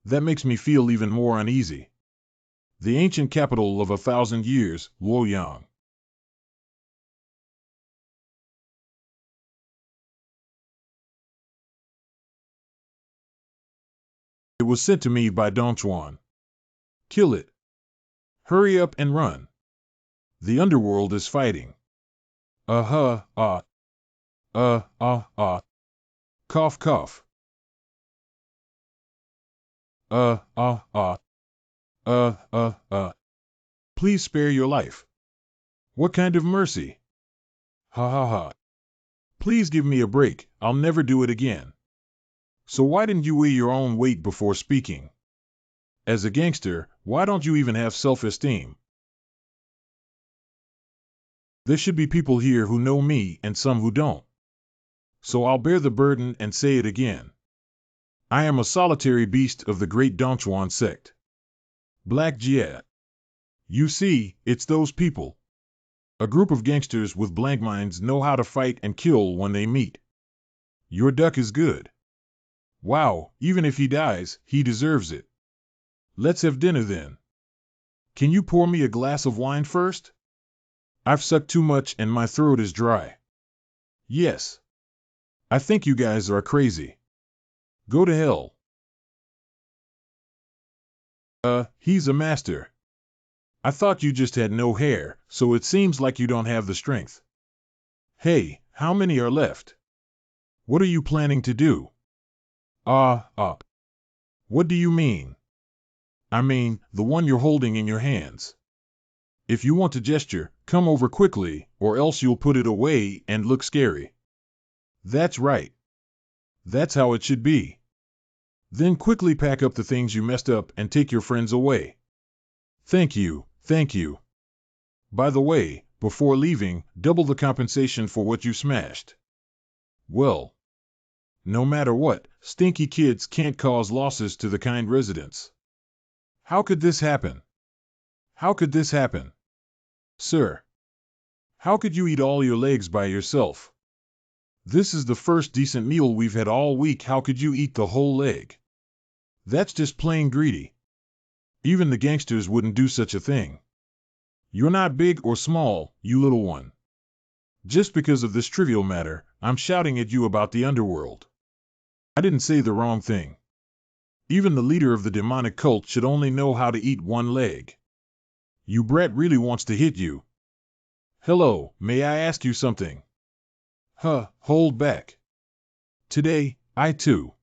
That makes me feel even more uneasy. The ancient capital of 1,000 years, Luoyang. It was sent to me by Dongchuan. Kill it. Hurry up and run. The underworld is fighting. Cough, cough. Please spare your life. What kind of mercy? Ha ha ha. Please give me a break, I'll never do it again. So why didn't you weigh your own weight before speaking? As a gangster, why don't you even have self-esteem? There should be people here who know me and some who don't. So I'll bear the burden and say it again. I am a solitary beast of the great Dongchuan sect. Black Jihad. You see, it's those people. A group of gangsters with blank minds know how to fight and kill when they meet. Your duck is good. Wow, even if he dies, he deserves it. Let's have dinner then. Can you pour me a glass of wine first? I've sucked too much and my throat is dry. Yes. I think you guys are crazy. Go to hell. He's a master. I thought you just had no hair, so it seems like you don't have the strength. Hey, how many are left? What are you planning to do? What do you mean? I mean, the one you're holding in your hands. If you want to gesture, come over quickly, or else you'll put it away and look scary. That's right. That's how it should be. Then quickly pack up the things you messed up and take your friends away. Thank you, thank you. By the way, before leaving, double the compensation for what you smashed. Well, no matter what, stinky kids can't cause losses to the kind residents. How could this happen? How could this happen? Sir, how could you eat all your legs by yourself? This is the first decent meal we've had all week. How could you eat the whole leg? That's just plain greedy. Even the gangsters wouldn't do such a thing. You're not big or small, you little one. Just because of this trivial matter, I'm shouting at you about the underworld. I didn't say the wrong thing. Even the leader of the demonic cult should only know how to eat one leg. You brat really wants to hit you. Hello, may I ask you something? Hold back. Today, I too.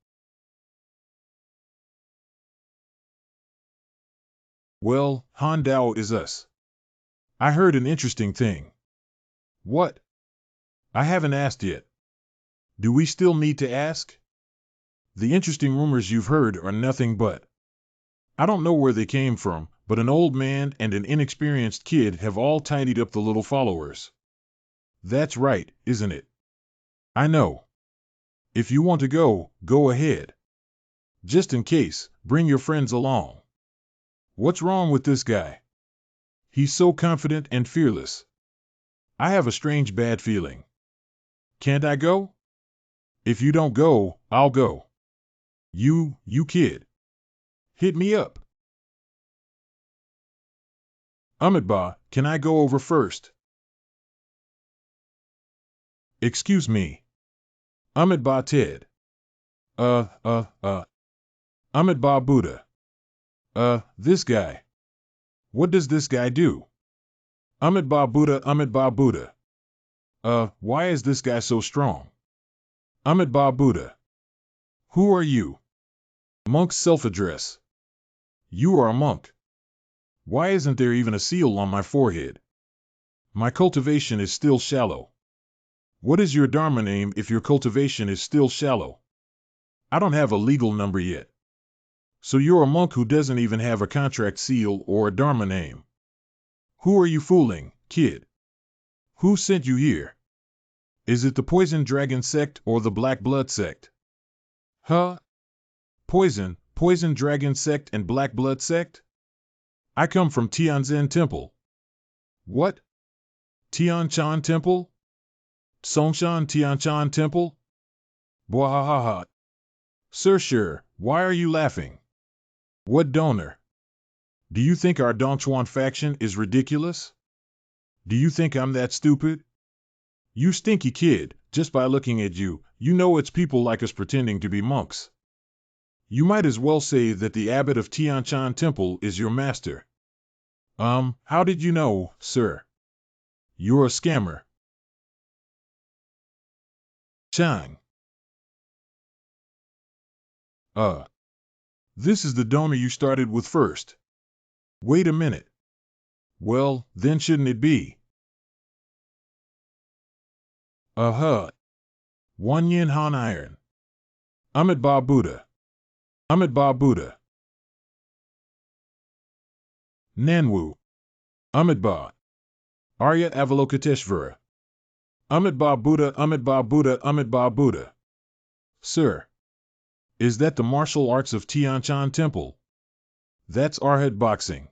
Well, Han Dao is us. I heard an interesting thing. What? I haven't asked yet. Do we still need to ask? The interesting rumors you've heard are nothing but. I don't know where they came from, but an old man and an inexperienced kid have all tidied up the little followers. That's right, isn't it? I know. If you want to go, go ahead. Just in case, bring your friends along. What's wrong with this guy? He's so confident and fearless. I have a strange bad feeling. Can't I go? If you don't go, I'll go. You kid. Hit me up. Ba, can I go over first? Excuse me. Ba Ted. Ba Buddha. This guy. What does this guy do? Ba Buddha. Why is this guy so strong? Ba Buddha. Who are you? Monk's self-address. You are a monk. Why isn't there even a seal on my forehead? My cultivation is still shallow. What is your Dharma name if your cultivation is still shallow? I don't have a legal number yet. So you're a monk who doesn't even have a contract seal or a Dharma name. Who are you fooling, kid? Who sent you here? Is it the Poison Dragon sect or the Black Blood sect? Poison Dragon sect and Black Blood sect? I come from Tianzin Temple. What? Tianchan Temple? Songshan Tianchan Temple? Bwahaha. Sir, why are you laughing? What donor? Do you think our Dongchuan faction is ridiculous? Do you think I'm that stupid? You stinky kid, just by looking at you, you know it's people like us pretending to be monks. You might as well say that the abbot of Tianchan Temple is your master. How did you know, sir? You're a scammer. Chang. This is the donor you started with first. Wait a minute. Well, then shouldn't it be? One yin han iron. Amitabha Buddha. Amitabha Buddha. Nanwu. Amitabha. Arya Avalokiteshvara. Amitabha Buddha, Amitabha Buddha, Amitabha Buddha. Sir. Is that the martial arts of Tian Shan Temple? That's Arhat boxing.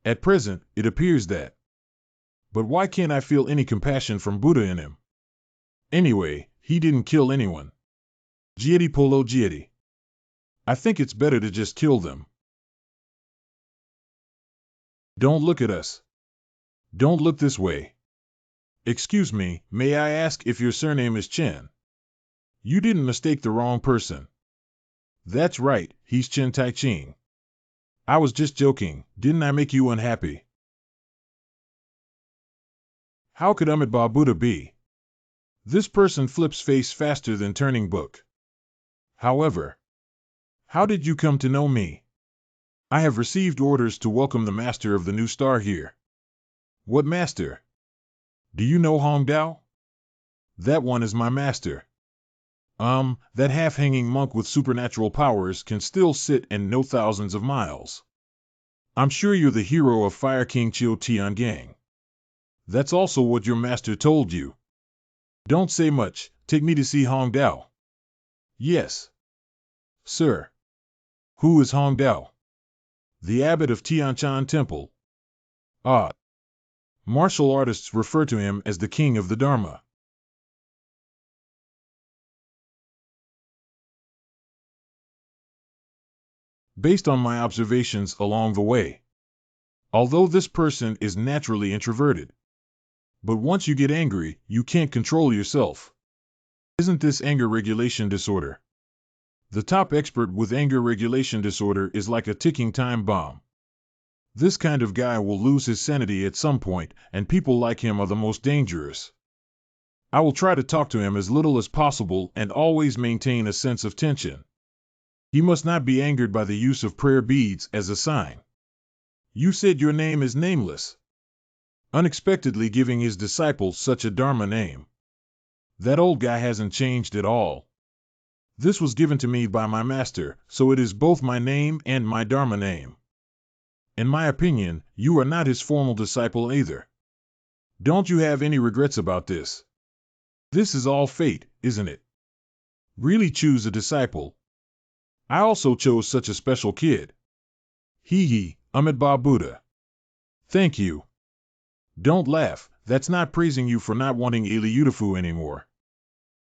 At present, it appears that. But why can't I feel any compassion from Buddha in him? Anyway, he didn't kill anyone. Jiedi Polo Jiedi. I think it's better to just kill them. Don't look at us. Don't look this way. Excuse me, may I ask if your surname is Chen? You didn't mistake the wrong person. That's right, he's Chen Tai-ching. I was just joking, didn't I make you unhappy? How could Amitabha Buddha be? This person flips face faster than turning book. However, how did you come to know me? I have received orders to welcome the master of the new star here. What master? Do you know Hong Dao? That one is my master. That half-hanging monk with supernatural powers can still sit and know thousands of miles. I'm sure you're the hero of Fire King Chiu Tiangang. That's also what your master told you. Don't say much, take me to see Hong Dao. Yes. Sir. Who is Hong Dao? The abbot of Tianshan Temple. Ah. Martial artists refer to him as the king of the Dharma. Based on my observations along the way. Although this person is naturally introverted. But once you get angry, you can't control yourself. Isn't this anger regulation disorder? The top expert with anger regulation disorder is like a ticking time bomb. This kind of guy will lose his sanity at some point, and people like him are the most dangerous. I will try to talk to him as little as possible and always maintain a sense of tension. He must not be angered by the use of prayer beads as a sign. You said your name is nameless. Unexpectedly giving his disciples such a Dharma name. That old guy hasn't changed at all. This was given to me by my master, so it is both my name and my Dharma name. In my opinion, you are not his formal disciple either. Don't you have any regrets about this? This is all fate, isn't it? Really choose a disciple. I also chose such a special kid. Hee, Amitabha Buddha. Thank you. Don't laugh, that's not praising you for not wanting Eliudafu anymore.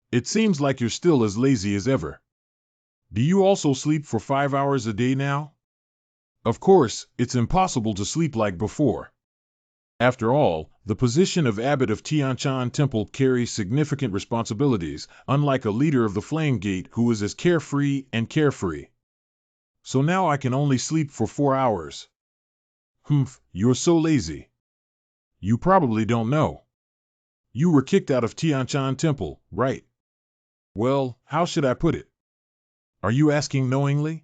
It seems like you're still as lazy as ever. Do you also sleep for 5 hours a day now? Of course, it's impossible to sleep like before. After all, the position of abbot of Tianshan Temple carries significant responsibilities, unlike a leader of the Flame Gate who is as carefree and carefree. So now I can only sleep for 4 hours. Humph, you're so lazy. You probably don't know. You were kicked out of Tianshan Temple, right? Well, how should I put it? Are you asking knowingly?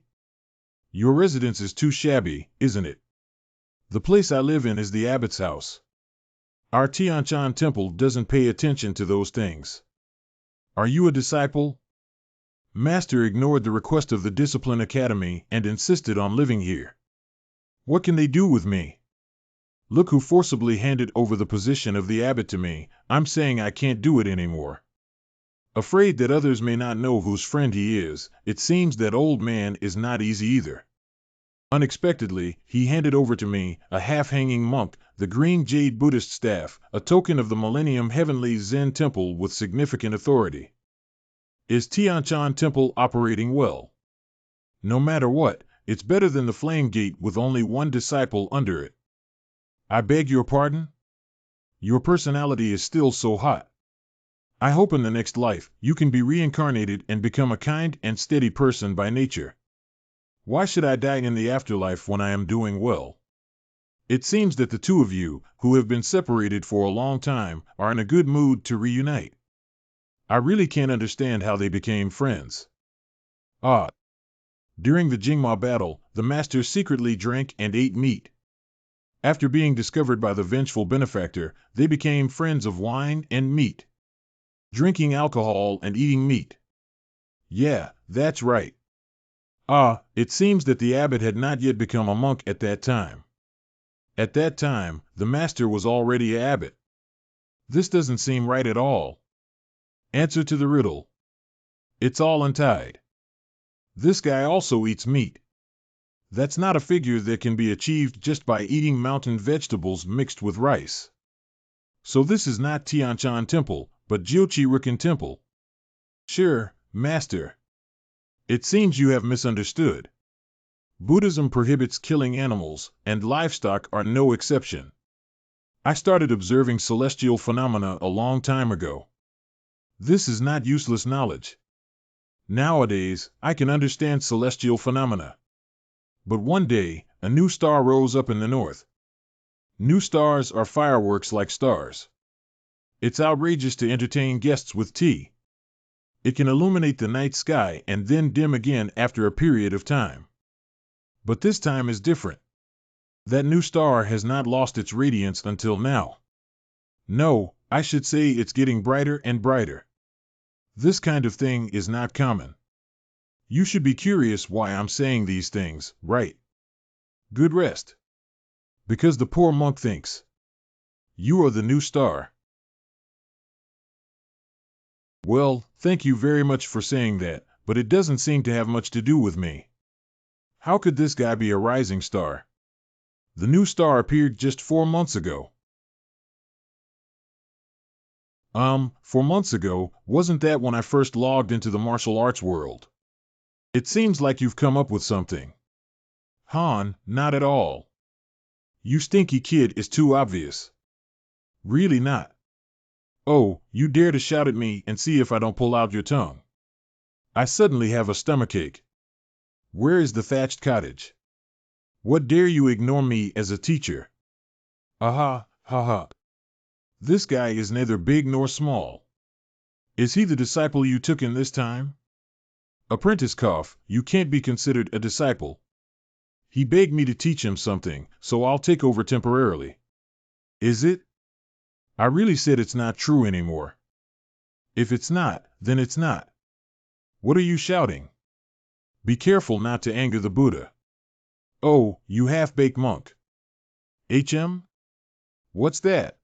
Your residence is too shabby, isn't it? The place I live in is the abbot's house. Our Tianshan Temple doesn't pay attention to those things. Are you a disciple? Master ignored the request of the Discipline Academy and insisted on living here. What can they do with me? Look who forcibly handed over the position of the abbot to me. I'm saying I can't do it anymore. Afraid that others may not know whose friend he is, it seems that old man is not easy either. Unexpectedly, he handed over to me a half-hanging monk, the green jade Buddhist staff, a token of the Millennium Heavenly Zen Temple with significant authority. Is Tianshan Temple operating well? No matter what, it's better than the Flame Gate with only one disciple under it. I beg your pardon? Your personality is still so hot. I hope in the next life you can be reincarnated and become a kind and steady person by nature. Why should I die in the afterlife when I am doing well? It seems that the two of you, who have been separated for a long time, are in a good mood to reunite. I really can't understand how they became friends. Ah. During the Jingma battle, the master secretly drank and ate meat. After being discovered by the vengeful benefactor, they became friends of wine and meat. Drinking alcohol and eating meat. Yeah, that's right. It seems that the abbot had not yet become a monk at that time. At that time, the master was already an abbot. This doesn't seem right at all. Answer to the riddle. It's all untied. This guy also eats meat. That's not a figure that can be achieved just by eating mountain vegetables mixed with rice. So this is not Tianshan Temple, but Jiochi-Riken Temple. Sure, master. It seems you have misunderstood. Buddhism prohibits killing animals, and livestock are no exception. I started observing celestial phenomena a long time ago. This is not useless knowledge. Nowadays, I can understand celestial phenomena. But one day, a new star rose up in the north. New stars are fireworks like stars. It's outrageous to entertain guests with tea. It can illuminate the night sky and then dim again after a period of time. But this time is different. That new star has not lost its radiance until now. No, I should say it's getting brighter and brighter. This kind of thing is not common. You should be curious why I'm saying these things, right? Good rest. Because the poor monk thinks you are the new star. Well, thank you very much for saying that, but it doesn't seem to have much to do with me. How could this guy be a rising star? The new star appeared just 4 months ago. 4 months ago, wasn't that when I first logged into the martial arts world? It seems like you've come up with something. Han, not at all. You stinky kid is too obvious. Really not. Oh, you dare to shout at me and see if I don't pull out your tongue. I suddenly have a stomachache. Where is the thatched cottage? What dare you ignore me as a teacher? Aha, ha ha. This guy is neither big nor small. Is he the disciple you took in this time? Apprentice cough, you can't be considered a disciple. He begged me to teach him something, so I'll take over temporarily. Is it? I really said it's not true anymore. If it's not, then it's not. What are you shouting? Be careful not to anger the Buddha. Oh, you half-baked monk. HM? What's that?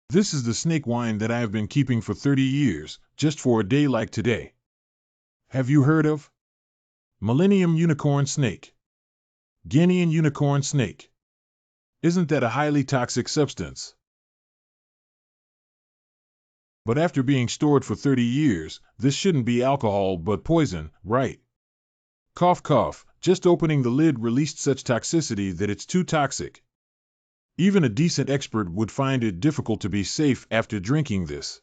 This is the snake wine that I have been keeping for 30 years, just for a day like today. Have you heard of Millennium Unicorn Snake? Guinean Unicorn Snake. Isn't that a highly toxic substance? But after being stored for 30 years, this shouldn't be alcohol but poison, right? Cough cough, just opening the lid released such toxicity that it's too toxic. Even a decent expert would find it difficult to be safe after drinking this.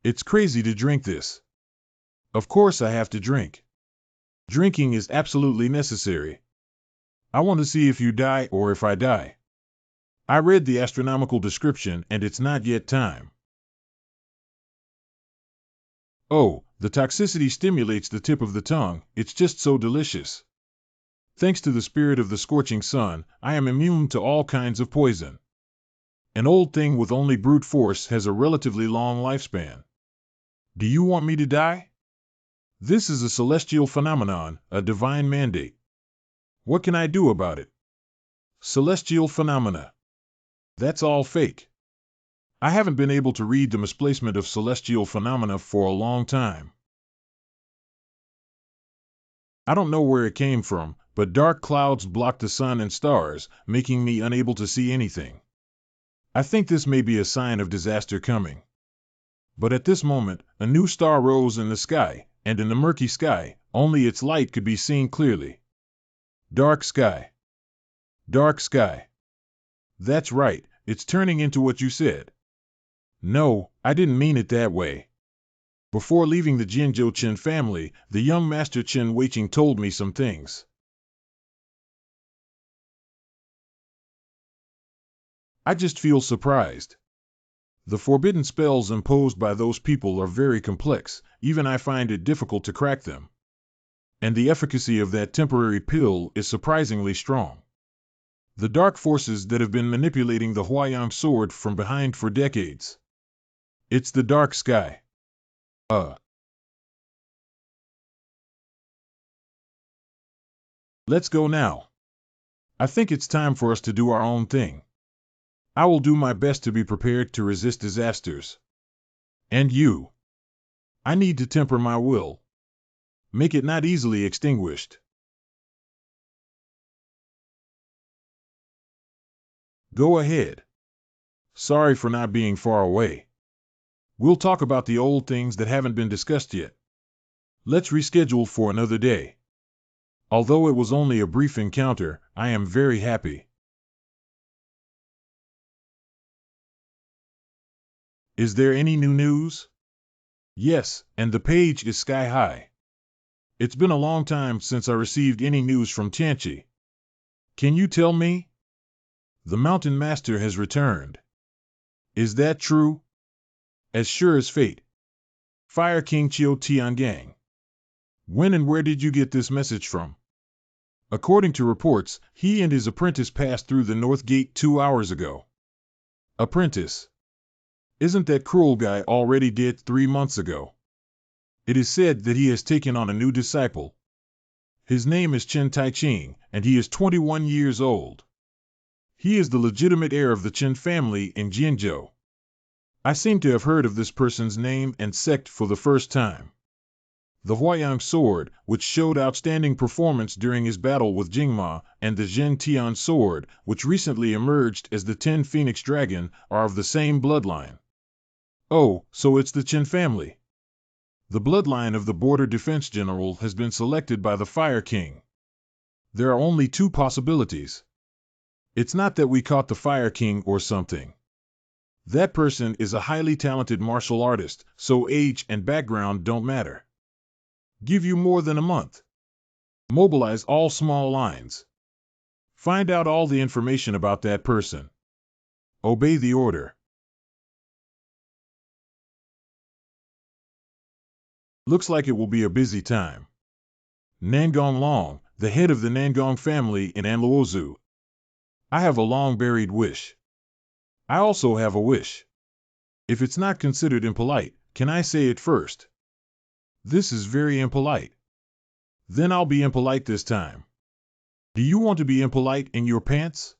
It's crazy to drink this. Of course I have to drink. Drinking is absolutely necessary. I want to see if you die or if I die. I read the astronomical description and it's not yet time. Oh, the toxicity stimulates the tip of the tongue, it's just so delicious. Thanks to the spirit of the scorching sun, I am immune to all kinds of poison. An old thing with only brute force has a relatively long lifespan. Do you want me to die? This is a celestial phenomenon, a divine mandate. What can I do about it? Celestial phenomena. That's all fake. I haven't been able to read the misplacement of celestial phenomena for a long time. I don't know where it came from, but dark clouds blocked the sun and stars, making me unable to see anything. I think this may be a sign of disaster coming. But at this moment, a new star rose in the sky, and in the murky sky, only its light could be seen clearly. Dark sky. Dark sky. That's right, it's turning into what you said. No, I didn't mean it that way. Before leaving the Jinzhou Qin family, the young master Qin Weiqing told me some things. I just feel surprised. The forbidden spells imposed by those people are very complex, even I find it difficult to crack them. And the efficacy of that temporary pill is surprisingly strong. The dark forces that have been manipulating the Huayang sword from behind for decades. It's the dark sky. Let's go now. I think it's time for us to do our own thing. I will do my best to be prepared to resist disasters. And you? I need to temper my will. Make it not easily extinguished. Go ahead. Sorry for not being far away. We'll talk about the old things that haven't been discussed yet. Let's reschedule for another day. Although it was only a brief encounter, I am very happy. Is there any new news? Yes, and the page is sky high. It's been a long time since I received any news from Tianchi. Can you tell me? The Mountain Master has returned. Is that true? As sure as fate. Fire King Qiu Tiangang. When and where did you get this message from? According to reports, he and his apprentice passed through the North Gate 2 hours ago. Apprentice? Isn't that cruel guy already dead 3 months ago? It is said that he has taken on a new disciple. His name is Chen Taiqing, and he is 21 years old. He is the legitimate heir of the Chen family in Jianzhou. I seem to have heard of this person's name and sect for the first time. The Huayang sword, which showed outstanding performance during his battle with Jingma, and the Zhen Tian sword, which recently emerged as the 10 Phoenix Dragon, are of the same bloodline. Oh, so it's the Chen family. The bloodline of the Border Defense General has been selected by the Fire King. There are only 2 possibilities. It's not that we caught the Fire King or something. That person is a highly talented martial artist, so age and background don't matter. Give you more than a month. Mobilize all small lines. Find out all the information about that person. Obey the order. Looks like it will be a busy time. Nangong Long, the head of the Nangong family in Anluozu. I have a long-buried wish. I also have a wish. If it's not considered impolite, can I say it first? This is very impolite. Then I'll be impolite this time. Do you want to be impolite in your pants?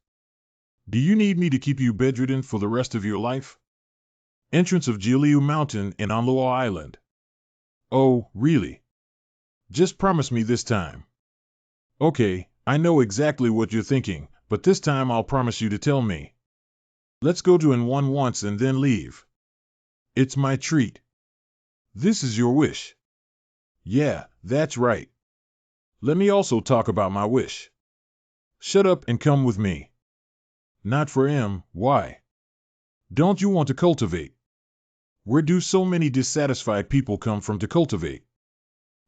Do you need me to keep you bedridden for the rest of your life? Entrance of Jiliu Mountain in Anluo Island. Oh, really? Just promise me this time. Okay, I know exactly what you're thinking, but this time I'll promise you to tell me. Let's go to N1 once and then leave. It's my treat. This is your wish. Yeah, that's right. Let me also talk about my wish. Shut up and come with me. Not for him, why? Don't you want to cultivate? Where do so many dissatisfied people come from to cultivate?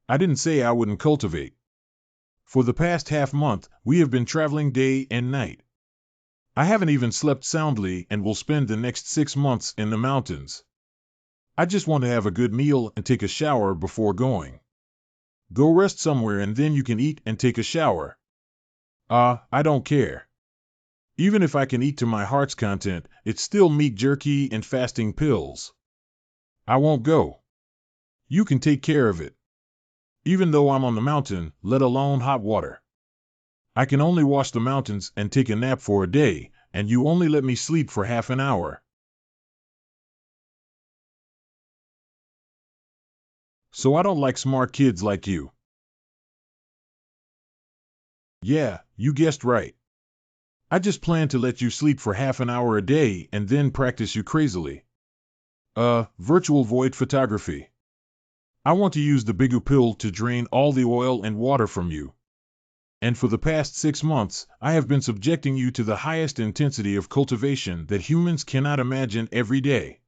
I didn't say I wouldn't cultivate. For the past half-month, we have been traveling day and night. I haven't even slept soundly and will spend the next 6 months in the mountains. I just want to have a good meal and take a shower before going. Go rest somewhere and then you can eat and take a shower. I don't care. Even if I can eat to my heart's content, it's still meat jerky and fasting pills. I won't go. You can take care of it. Even though I'm on the mountain, let alone hot water. I can only wash the mountains and take a nap for a day, and you only let me sleep for half an hour. So I don't like smart kids like you. Yeah, you guessed right. I just plan to let you sleep for half an hour a day and then practice you crazily. Virtual void photography. I want to use the Bigu pill to drain all the oil and water from you. And for the past 6 months, I have been subjecting you to the highest intensity of cultivation that humans cannot imagine every day.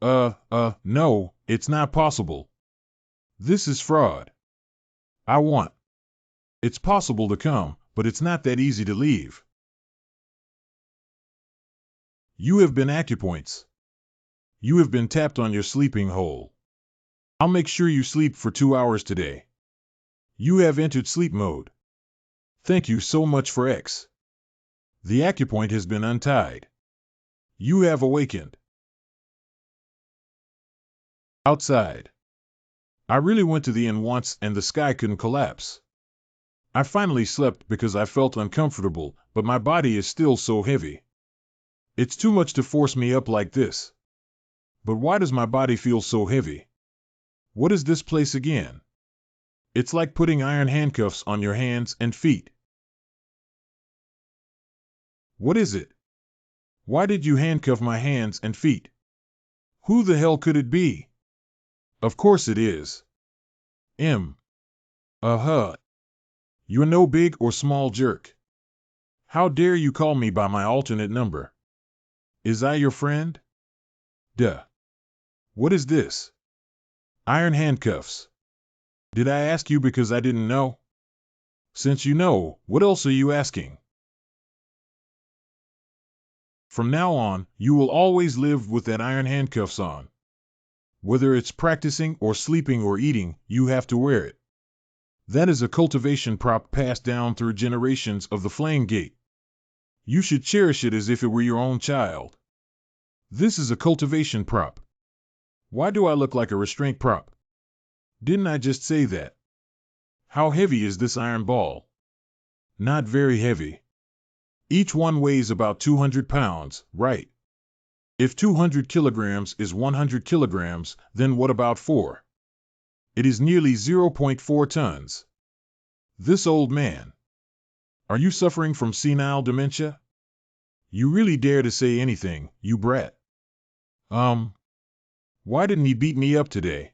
No, it's not possible. This is fraud. I want. It's possible to come, but it's not that easy to leave. You have been acupoints. You have been tapped on your sleeping hole. I'll make sure you sleep for 2 hours today. You have entered sleep mode. Thank you so much for X. The acupoint has been untied. You have awakened. Outside. I really went to the inn once and the sky couldn't collapse. I finally slept because I felt uncomfortable, but my body is still so heavy. It's too much to force me up like this. But why does my body feel so heavy? What is this place again? It's like putting iron handcuffs on your hands and feet. What is it? Why did you handcuff my hands and feet? Who the hell could it be? Of course it is. M. You're no big or small jerk. How dare you call me by my alternate number? Is I your friend? Duh. What is this? Iron handcuffs. Did I ask you because I didn't know? Since you know, what else are you asking? From now on, you will always live with that iron handcuffs on. Whether it's practicing or sleeping or eating, you have to wear it. That is a cultivation prop passed down through generations of the Flame Gate. You should cherish it as if it were your own child. This is a cultivation prop. Why do I look like a restraint prop? Didn't I just say that? How heavy is this iron ball? Not very heavy. Each one weighs about 200 pounds, right? If 200 kilograms is 100 kilograms, then what about 4? It is nearly 0.4 tons. This old man. Are you suffering from senile dementia? You really dare to say anything, you brat. Why didn't he beat me up today?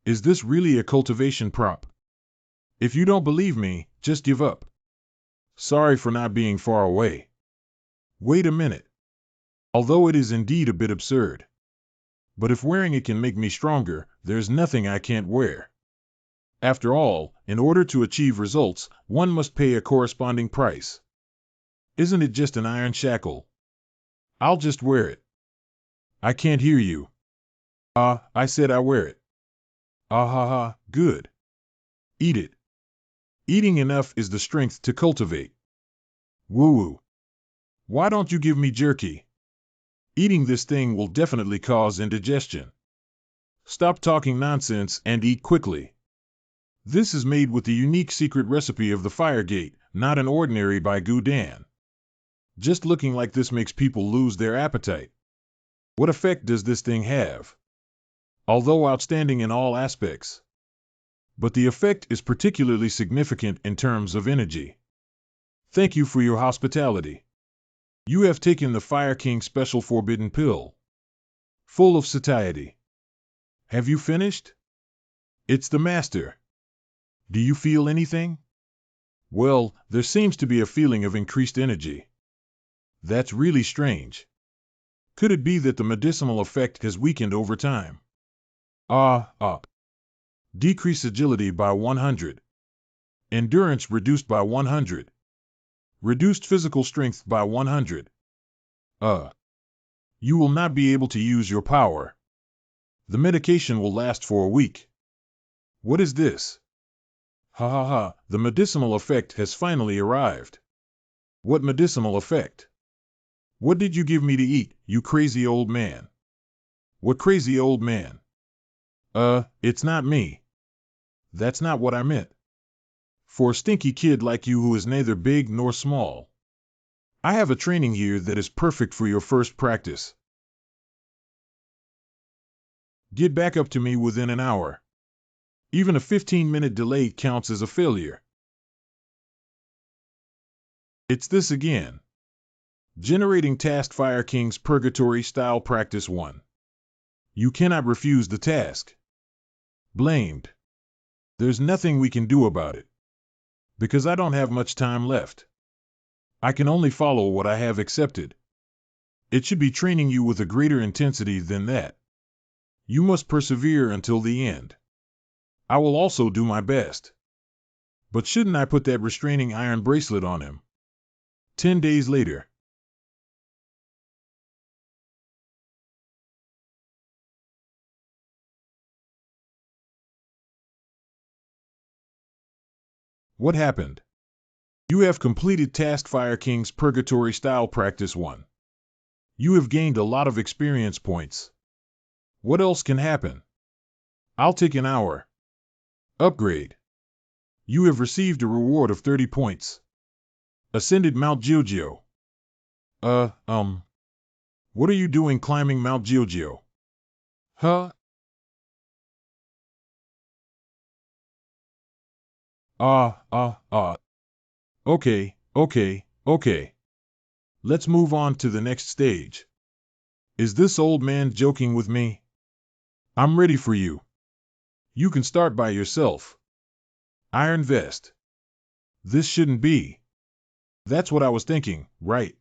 Is this really a cultivation prop? If you don't believe me, just give up. Sorry for not being far away. Wait a minute. Although it is indeed a bit absurd. But if wearing it can make me stronger, there's nothing I can't wear. After all, in order to achieve results, one must pay a corresponding price. Isn't it just an iron shackle? I'll just wear it. I can't hear you. I said I wear it. Good. Eat it. Eating enough is the strength to cultivate. Woo-woo. Why don't you give me jerky? Eating this thing will definitely cause indigestion. Stop talking nonsense and eat quickly. This is made with the unique secret recipe of the Fire Gate, not an ordinary by Goudan. Just looking like this makes people lose their appetite. What effect does this thing have? Although outstanding in all aspects. But the effect is particularly significant in terms of energy. Thank you for your hospitality. You have taken the Fire King's special forbidden pill. Full of satiety. Have you finished? It's the master. Do you feel anything? Well, there seems to be a feeling of increased energy. That's really strange. Could it be that the medicinal effect has weakened over time? Decrease agility by 100. Endurance reduced by 100. Reduced physical strength by 100. You will not be able to use your power. The medication will last for a week. What is this? The medicinal effect has finally arrived. What medicinal effect? What did you give me to eat, you crazy old man? What crazy old man? It's not me. That's not what I meant. For a stinky kid like you who is neither big nor small. I have a training here that is perfect for your first practice. Get back up to me within an hour. Even a 15-minute delay counts as a failure. It's this again. Generating task Fire King's Purgatory Style Practice 1. You cannot refuse the task. Blamed. There's nothing we can do about it. Because I don't have much time left. I can only follow what I have accepted. It should be training you with a greater intensity than that. You must persevere until the end. I will also do my best. But shouldn't I put that restraining iron bracelet on him? 10 days later. What happened? You have completed Task Fire King's Purgatory Style Practice 1. You have gained a lot of experience points. What else can happen? I'll take an hour. Upgrade. You have received a reward of 30 points. Ascended Mount Giorgio. What are you doing climbing Mount Giorgio? Huh? Okay. Let's move on to the next stage. Is this old man joking with me? I'm ready for you. You can start by yourself. Iron vest. This shouldn't be. That's what I was thinking, right?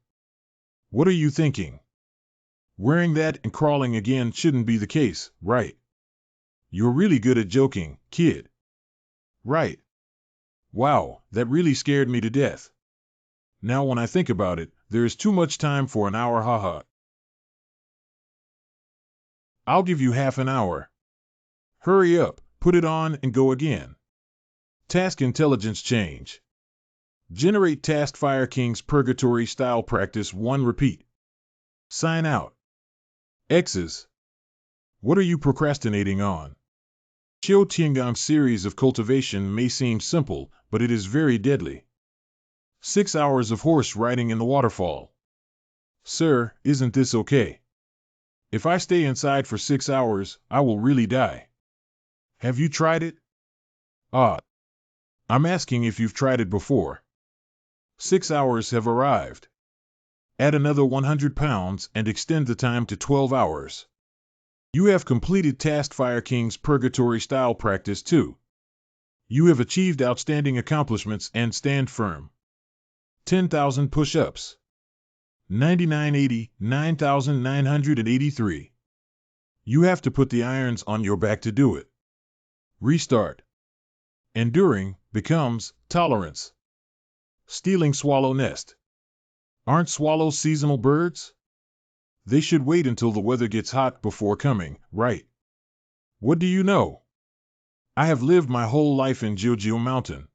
What are you thinking? Wearing that and crawling again shouldn't be the case, right? You're really good at joking, kid. Right. Wow, that really scared me to death. Now when I think about it, there is too much time for an hour, haha. I'll give you half an hour. Hurry up, put it on and go again. Task intelligence change. Generate task Fire King's Purgatory style practice 1 repeat. Sign out. X's. What are you procrastinating on? Qiu Tiangong's series of cultivation may seem simple, but it is very deadly. 6 hours of horse riding in the waterfall. Sir, isn't this okay? If I stay inside for 6 hours, I will really die. Have you tried it? I'm asking if you've tried it before. 6 hours have arrived. Add another 100 pounds and extend the time to 12 hours. You have completed Task Fire King's Purgatory style practice 2. You have achieved outstanding accomplishments and stand firm. 10,000 push-ups. 9980, 9,983. You have to put the irons on your back to do it. Restart. Enduring becomes tolerance. Stealing swallow nest. Aren't swallows seasonal birds? They should wait until the weather gets hot before coming, right? What do you know? I have lived my whole life in Giorgio Mountain.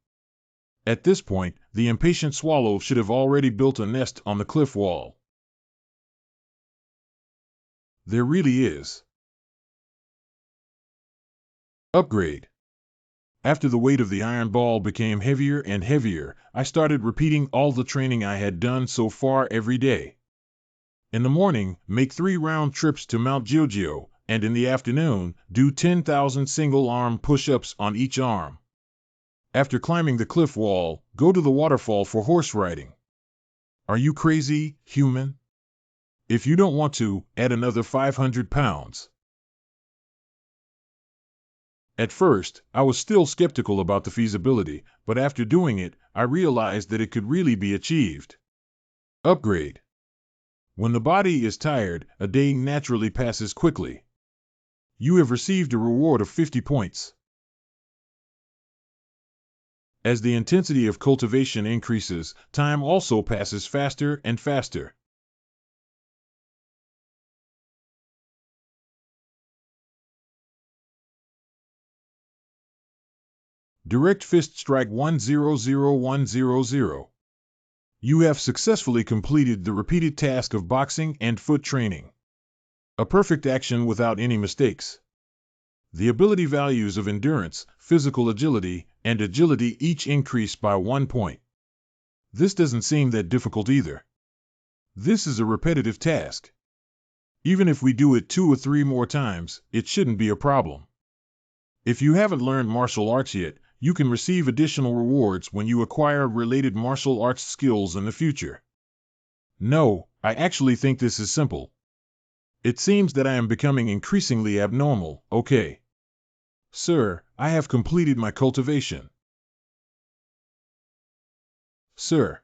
At this point, the impatient swallow should have already built a nest on the cliff wall. There really is. Upgrade. After the weight of the iron ball became heavier and heavier, I started repeating all the training I had done so far every day. In the morning, make 3 round trips to Mount Giorgio, and in the afternoon, do 10,000 single-arm push-ups on each arm. After climbing the cliff wall, go to the waterfall for horse riding. Are you crazy, human? If you don't want to, add another 500 pounds. At first, I was still skeptical about the feasibility, but after doing it, I realized that it could really be achieved. Upgrade. When the body is tired, a day naturally passes quickly. You have received a reward of 50 points. As the intensity of cultivation increases, time also passes faster and faster. Direct Fist Strike 100100. You have successfully completed the repeated task of boxing and foot training. A perfect action without any mistakes. The ability values of endurance, physical agility, and agility each increase by 1 point. This doesn't seem that difficult either. This is a repetitive task. Even if we do it 2 or 3 more times, it shouldn't be a problem. If you haven't learned martial arts yet, you can receive additional rewards when you acquire related martial arts skills in the future. No, I actually think this is simple. It seems that I am becoming increasingly abnormal, okay. Sir, I have completed my cultivation. Sir.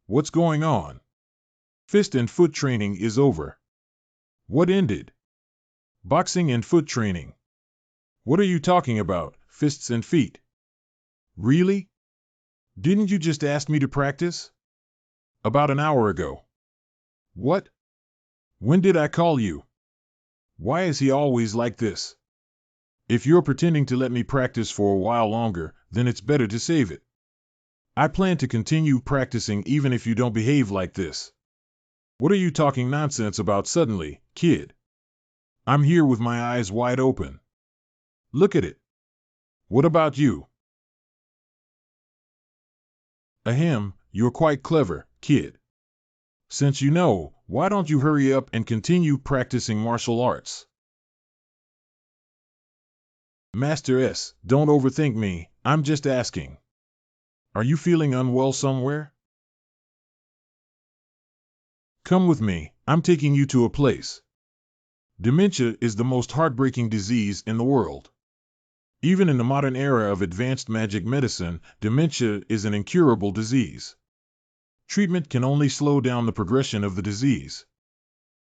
What's going on? Fist and foot training is over. What ended? Boxing and foot training. What are you talking about, fists and feet? Really? Didn't you just ask me to practice? About an hour ago. What? When did I call you? Why is he always like this? If you're pretending to let me practice for a while longer, then it's better to save it. I plan to continue practicing even if you don't behave like this. What are you talking nonsense about suddenly, kid? I'm here with my eyes wide open. Look at it. What about you? Ahem, you're quite clever, kid. Since you know, why don't you hurry up and continue practicing martial arts? Master S, don't overthink me, I'm just asking. Are you feeling unwell somewhere? Come with me, I'm taking you to a place. Dementia is the most heartbreaking disease in the world. Even in the modern era of advanced magic medicine, dementia is an incurable disease. Treatment can only slow down the progression of the disease.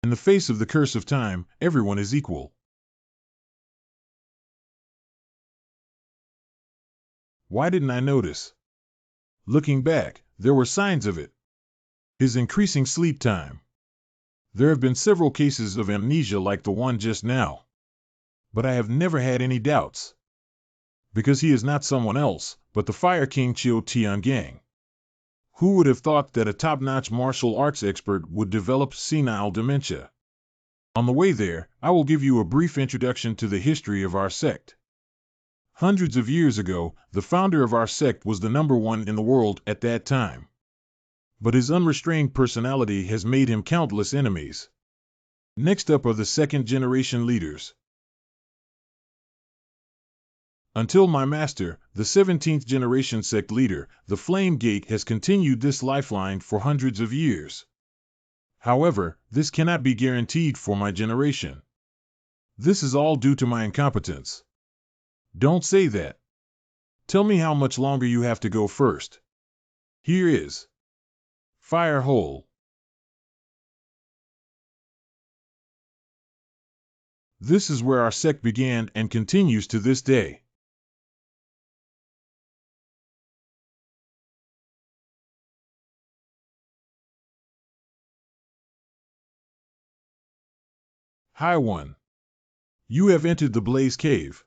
In the face of the curse of time, everyone is equal. Why didn't I notice? Looking back, there were signs of it. His increasing sleep time. There have been several cases of amnesia like the one just now. But I have never had any doubts. Because he is not someone else, but the Fire King Qiu Tiangang. Who would have thought that a top-notch martial arts expert would develop senile dementia? On the way there, I will give you a brief introduction to the history of our sect. Hundreds of years ago, the founder of our sect was the #1 in the world at that time. But his unrestrained personality has made him countless enemies. Next up are the second-generation leaders. Until my master, the 17th generation sect leader, the Flame Gate, has continued this lifeline for hundreds of years. However, this cannot be guaranteed for my generation. This is all due to my incompetence. Don't say that. Tell me how much longer you have to go first. Here is Fire Hole. This is where our sect began and continues to this day. Hi One. You have entered the Blaze Cave.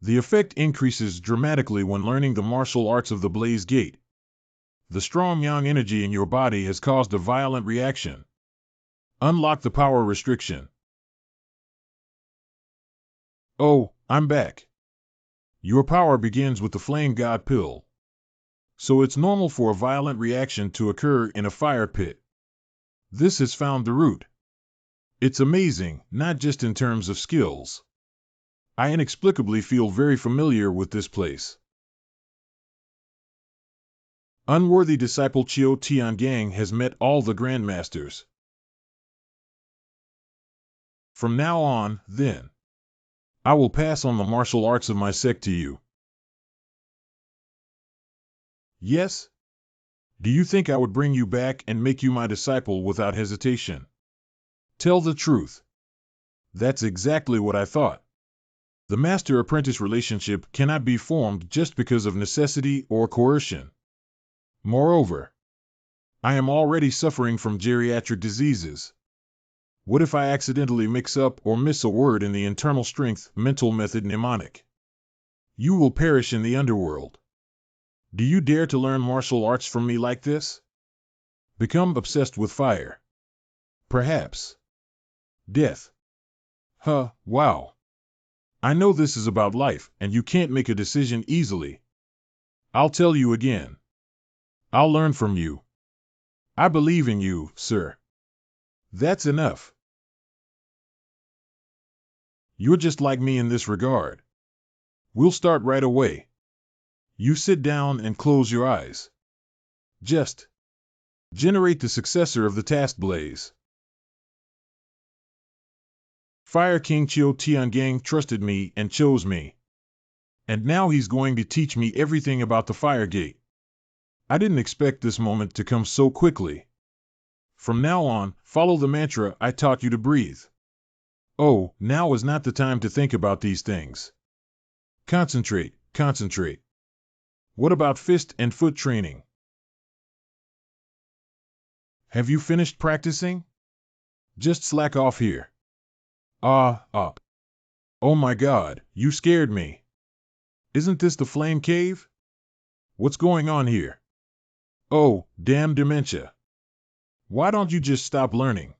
The effect increases dramatically when learning the martial arts of the Blaze Gate. The strong yang energy in your body has caused a violent reaction. Unlock the power restriction. Oh, I'm back. Your power begins with the Flame God Pill. So it's normal for a violent reaction to occur in a fire pit. This has found the root. It's amazing, not just in terms of skills. I inexplicably feel very familiar with this place. Unworthy disciple Qiu Tiangang has met all the grandmasters. From now on, then, I will pass on the martial arts of my sect to you. Yes? Do you think I would bring you back and make you my disciple without hesitation? Tell the truth. That's exactly what I thought. The master-apprentice relationship cannot be formed just because of necessity or coercion. Moreover, I am already suffering from geriatric diseases. What if I accidentally mix up or miss a word in the internal strength mental method mnemonic? You will perish in the underworld. Do you dare to learn martial arts from me like this? Become obsessed with fire. Perhaps death. Huh, wow. I know this is about life, and you can't make a decision easily. I'll tell you again. I'll learn from you. I believe in you, sir. That's enough. You're just like me in this regard. We'll start right away. You sit down and close your eyes. Just generate the successor of the task blaze. Fire King Qiu Tiangang trusted me and chose me. And now he's going to teach me everything about the Fire Gate. I didn't expect this moment to come so quickly. From now on, follow the mantra I taught you to breathe. Oh, now is not the time to think about these things. Concentrate, concentrate. What about fist and foot training? Have you finished practicing? Just slack off here. Ah. Oh my God, you scared me. Isn't this the Flame Cave? What's going on here? Oh, damn dementia. Why don't you just stop learning?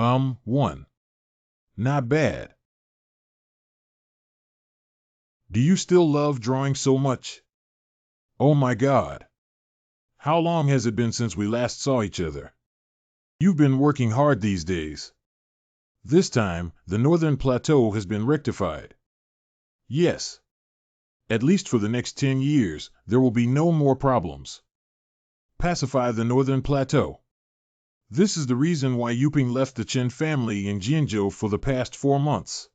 1. Not bad. Do you still love drawing so much? Oh my God. How long has it been since we last saw each other? You've been working hard these days. This time, the northern plateau has been rectified. Yes. At least for the next 10 years, there will be no more problems. Pacify the northern plateau. This is the reason why Yuping left the Chen family in Jianzhou for the past 4 months.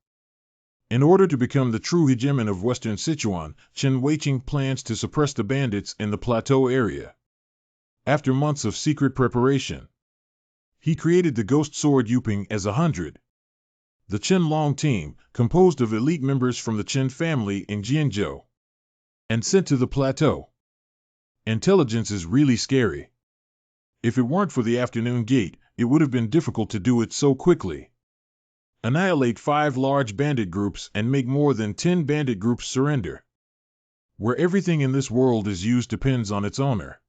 In order to become the true hegemon of Western Sichuan, Chen Weiqing plans to suppress the bandits in the plateau area. After months of secret preparation, he created the ghost sword Yuping as 100. The Chen Long team, composed of elite members from the Chen family in Jianzhou, and sent to the plateau. Intelligence is really scary. If it weren't for the afternoon gate, it would have been difficult to do it so quickly. Annihilate 5 large bandit groups and make more than 10 bandit groups surrender. Where everything in this world is used depends on its owner.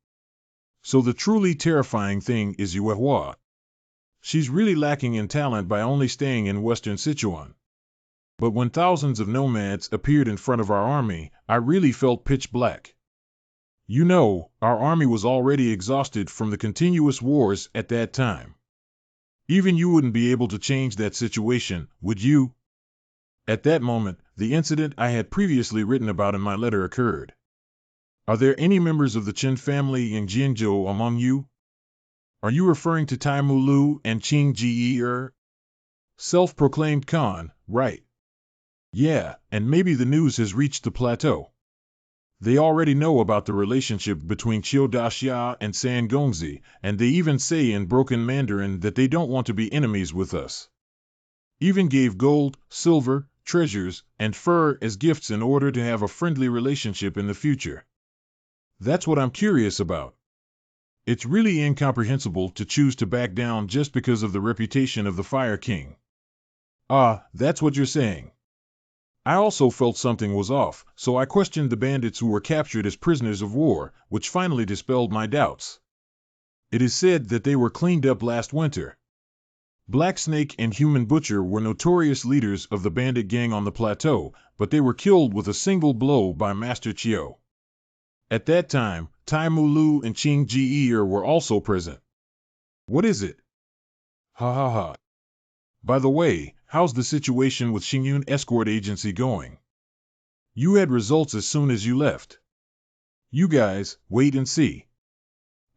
So the truly terrifying thing is MANHWA. She's really lacking in talent by only staying in Western Sichuan. But when thousands of nomads appeared in front of our army, I really felt pitch black. You know, our army was already exhausted from the continuous wars at that time. Even you wouldn't be able to change that situation, would you? At that moment, the incident I had previously written about in my letter occurred. Are there any members of the Chen family in Jianzhou among you? Are you referring to Tai Mulu and Qing Ji? Self-proclaimed Khan, right? Yeah, and maybe the news has reached the plateau. They already know about the relationship between Qiu Daxia and San Gongzi, and they even say in broken Mandarin that they don't want to be enemies with us. Even gave gold, silver, treasures, and fur as gifts in order to have a friendly relationship in the future. That's what I'm curious about. It's really incomprehensible to choose to back down just because of the reputation of the Fire King. Ah, that's what you're saying. I also felt something was off, so I questioned the bandits who were captured as prisoners of war, which finally dispelled my doubts. It is said that they were cleaned up last winter. Black Snake and Human Butcher were notorious leaders of the bandit gang on the plateau, but they were killed with a single blow by Master Qiu. At that time, Tai Mulu and Qing Ji were also present. What is it? Ha ha ha. By the way, how's the situation with Xingyun Escort Agency going? You had results as soon as you left. You guys, wait and see.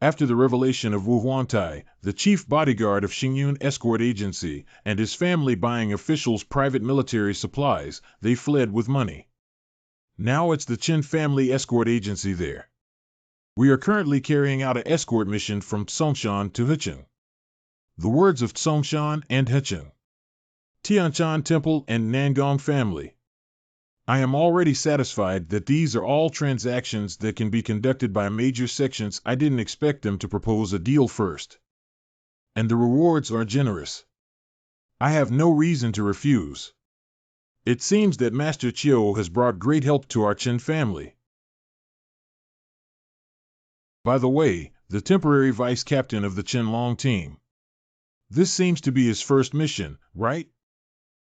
After the revelation of Wu Huangtai, the chief bodyguard of Xingyun Escort Agency, and his family buying officials' private military supplies, they fled with money. Now it's the Chen family escort agency there. We are currently carrying out an escort mission from Songshan to Hechen. The words of Songshan and Hechen, Tianshan Temple and Nangong family. I am already satisfied that these are all transactions that can be conducted by major sections. I didn't expect them to propose a deal first. And the rewards are generous. I have no reason to refuse. It seems that Master Qiu has brought great help to our Chen family. By the way, the temporary vice captain of the Chen Long team. This seems to be his first mission, right?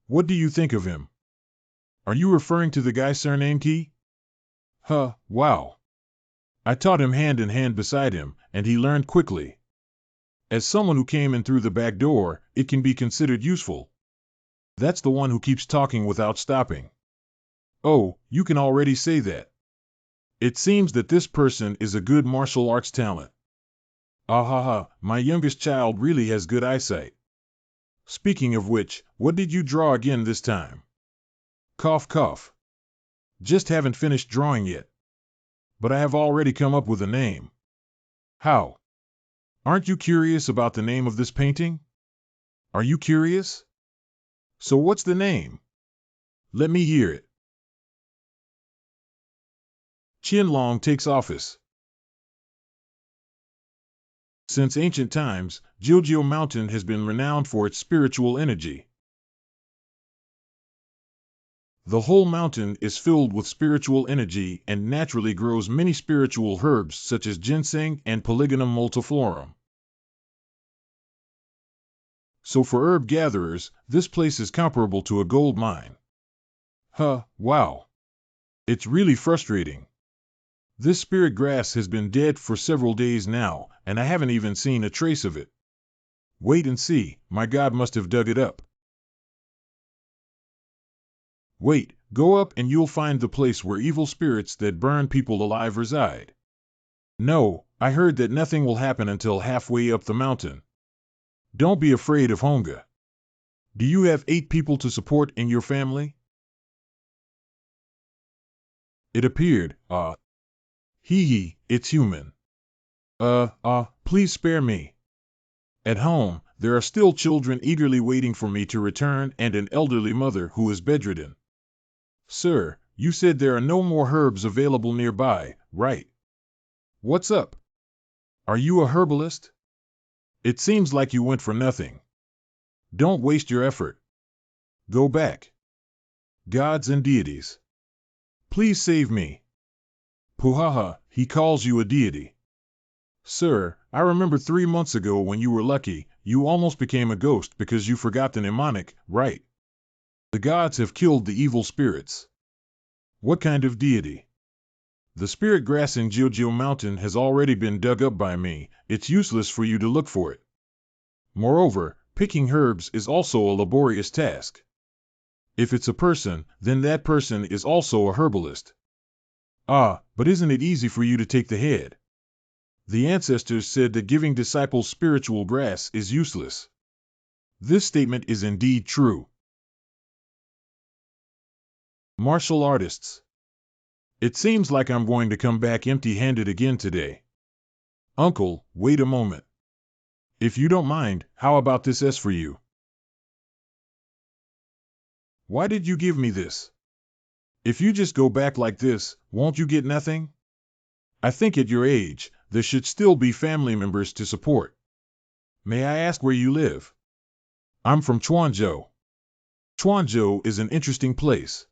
What do you think of him? Are you referring to the guy surnamed Qi? Wow. I taught him hand in hand beside him, and he learned quickly. As someone who came in through the back door, it can be considered useful. That's the one who keeps talking without stopping. Oh, you can already say that. It seems that this person is a good martial arts talent. Ahaha, my youngest child really has good eyesight. Speaking of which, what did you draw again this time? Cough cough. Just haven't finished drawing yet. But I have already come up with a name. How? Aren't you curious about the name of this painting? Are you curious? So what's the name? Let me hear it. Qianlong takes office. Since ancient times, Jiujiu Mountain has been renowned for its spiritual energy. The whole mountain is filled with spiritual energy and naturally grows many spiritual herbs such as ginseng and Polygonum multiflorum. So for herb gatherers, this place is comparable to a gold mine. Wow. It's really frustrating. This spirit grass has been dead for several days now, and I haven't even seen a trace of it. Wait and see, my God must have dug it up. Wait, go up and you'll find the place where evil spirits that burn people alive reside. No, I heard that nothing will happen until halfway up the mountain. Don't be afraid of hunger. Do you have 8 people to support in your family? It appeared, it's human. Please spare me. At home, there are still children eagerly waiting for me to return and an elderly mother who is bedridden. Sir, you said there are no more herbs available nearby, right? What's up? Are you a herbalist? It seems like you went for nothing. Don't waste your effort. Go back. Gods and deities. Please save me. Puhaha, he calls you a deity. Sir, I remember 3 months ago when you were lucky, you almost became a ghost because you forgot the mnemonic, right? The gods have killed the evil spirits. What kind of deity? The spirit grass in Jojo Mountain has already been dug up by me. It's useless for you to look for it. Moreover, picking herbs is also a laborious task. If it's a person, then that person is also a herbalist. But isn't it easy for you to take the head? The ancestors said that giving disciples spiritual grass is useless. This statement is indeed true. Martial artists. It seems like I'm going to come back empty-handed again today. Uncle, wait a moment. If you don't mind, how about this S for you? Why did you give me this? If you just go back like this, won't you get nothing? I think at your age, there should still be family members to support. May I ask where you live? I'm from Chuanzhou. Chuanzhou is an interesting place.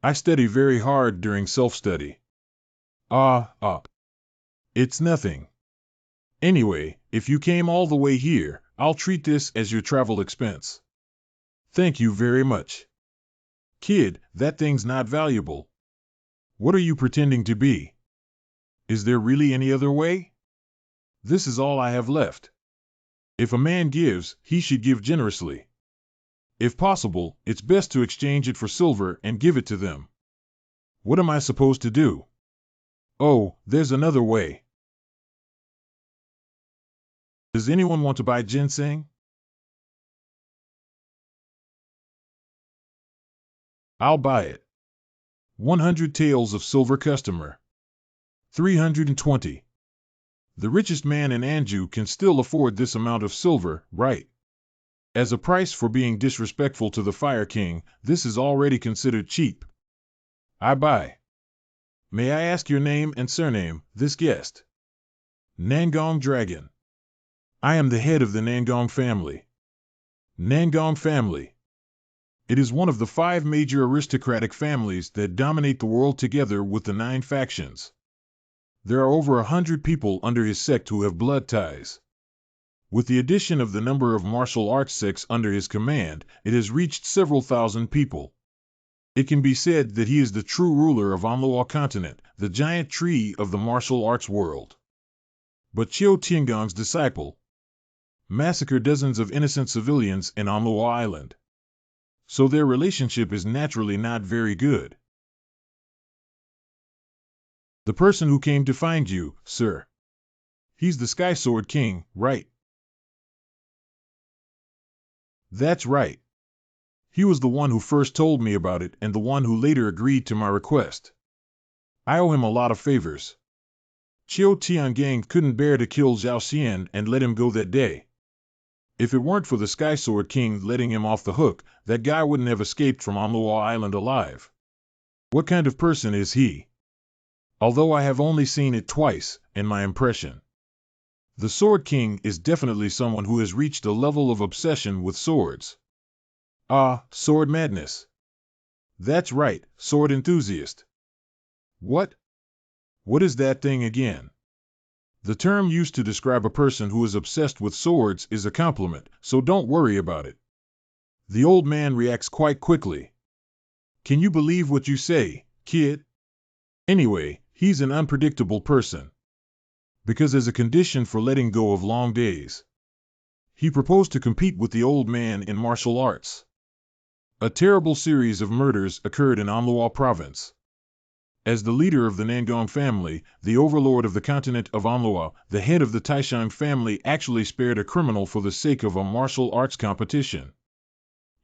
I study very hard during self-study. It's nothing. Anyway, if you came all the way here, I'll treat this as your travel expense. Thank you very much. Kid, that thing's not valuable. What are you pretending to be? Is there really any other way? This is all I have left. If a man gives, he should give generously. If possible, it's best to exchange it for silver and give it to them. What am I supposed to do? Oh, there's another way. Does anyone want to buy ginseng? I'll buy it. 100 taels of silver customer. 320. The richest man in Anju can still afford this amount of silver, right? As a price for being disrespectful to the Fire King, this is already considered cheap. I buy. May I ask your name and surname, this guest? Nangong Dragon. I am the head of the Nangong family. Nangong family. It is one of the 5 major aristocratic families that dominate the world together with the 9 factions. There are over 100 people under his sect who have blood ties. With the addition of the number of martial arts sects under his command, it has reached several thousand people. It can be said that he is the true ruler of MANHWA continent, the giant tree of the martial arts world. But Qiu Tiangong's disciple massacred dozens of innocent civilians in MANHWA Island. So their relationship is naturally not very good. The person who came to find you, sir. He's the Sky Sword King, right? That's right. He was the one who first told me about it and the one who later agreed to my request. I owe him a lot of favors. Qiu Tiangang couldn't bear to kill Zhao Xian and let him go that day. If it weren't for the Sky Sword King letting him off the hook, that guy wouldn't have escaped from MANHWA Island alive. What kind of person is he? Although I have only seen it twice, in my impression. The Sword King is definitely someone who has reached a level of obsession with swords. Sword madness. That's right, sword enthusiast. What? What is that thing again? The term used to describe a person who is obsessed with swords is a compliment, so don't worry about it. The old man reacts quite quickly. Can you believe what you say, kid? Anyway, he's an unpredictable person. Because as a condition for letting go of long days, he proposed to compete with the old man in martial arts. A terrible series of murders occurred in MANHWA province. As the leader of the Nangong family, the overlord of the continent of MANHWA, the head of the Taishang family actually spared a criminal for the sake of a martial arts competition.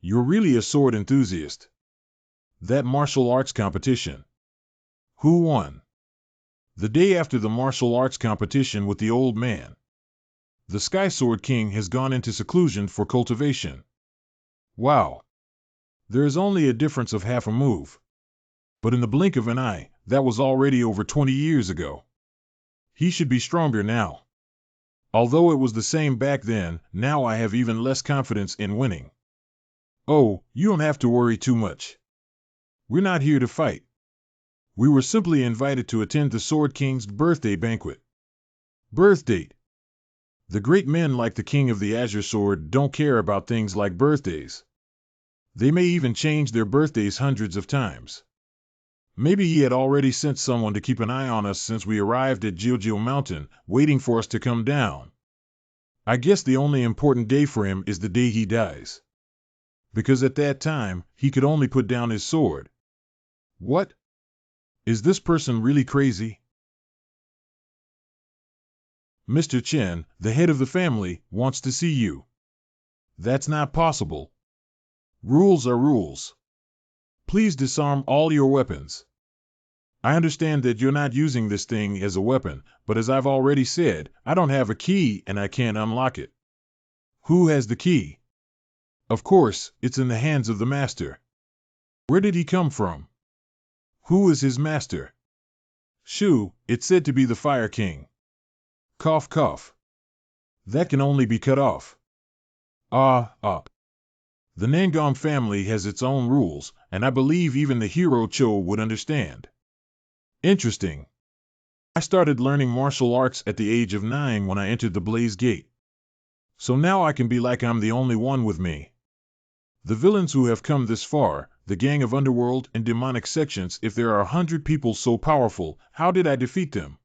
You're really a sword enthusiast. That martial arts competition. Who won? The day after the martial arts competition with the old man, the Sky Sword King has gone into seclusion for cultivation. Wow. There is only a difference of half a move. But in the blink of an eye, that was already over 20 years ago. He should be stronger now. Although it was the same back then, now I have even less confidence in winning. Oh, you don't have to worry too much. We're not here to fight. We were simply invited to attend the Sword King's birthday banquet. Birth date. The great men like the King of the Azure Sword don't care about things like birthdays. They may even change their birthdays hundreds of times. Maybe he had already sent someone to keep an eye on us since we arrived at Jiujiu Mountain, waiting for us to come down. I guess the only important day for him is the day he dies. Because at that time, he could only put down his sword. What? Is this person really crazy? Mr. Chen, the head of the family, wants to see you. That's not possible. Rules are rules. Please disarm all your weapons. I understand that you're not using this thing as a weapon, but as I've already said, I don't have a key and I can't unlock it. Who has the key? Of course, it's in the hands of the master. Where did he come from? Who is his master? Shu, it's said to be the Fire King. Cough, cough. That can only be cut off. The Nangong family has its own rules, and I believe even the hero Cho would understand. Interesting. I started learning martial arts at the age of 9 when I entered the Blaze Gate. So now I can be like I'm the only one with me. The villains who have come this far, the gang of underworld and demonic sections, if there are 100 people so powerful, how did I defeat them?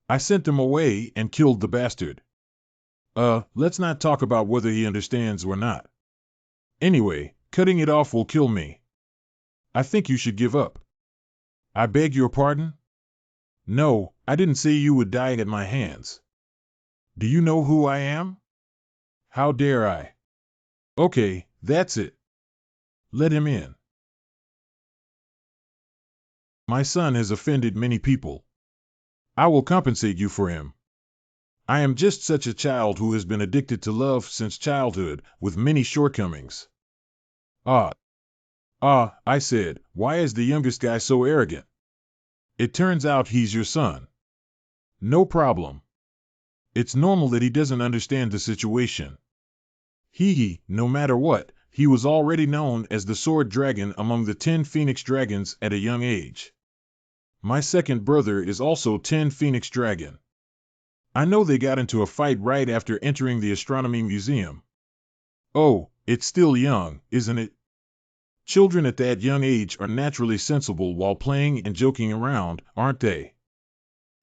I sent them away and killed the bastard. Let's not talk about whether he understands or not. Anyway, cutting it off will kill me. I think you should give up. I beg your pardon? No, I didn't say you would die at my hands. Do you know who I am? How dare I? Okay, that's it. Let him in. My son has offended many people. I will compensate you for him. I am just such a child who has been addicted to love since childhood, with many shortcomings. I said, why is the youngest guy so arrogant? It turns out he's your son. No problem. It's normal that he doesn't understand the situation. No matter what, he was already known as the Sword Dragon among the 10 Phoenix Dragons at a young age. My second brother is also 10 Phoenix Dragon. I know they got into a fight right after entering the Astronomy Museum. Oh, it's still young, isn't it? Children at that young age are naturally sensible while playing and joking around, aren't they?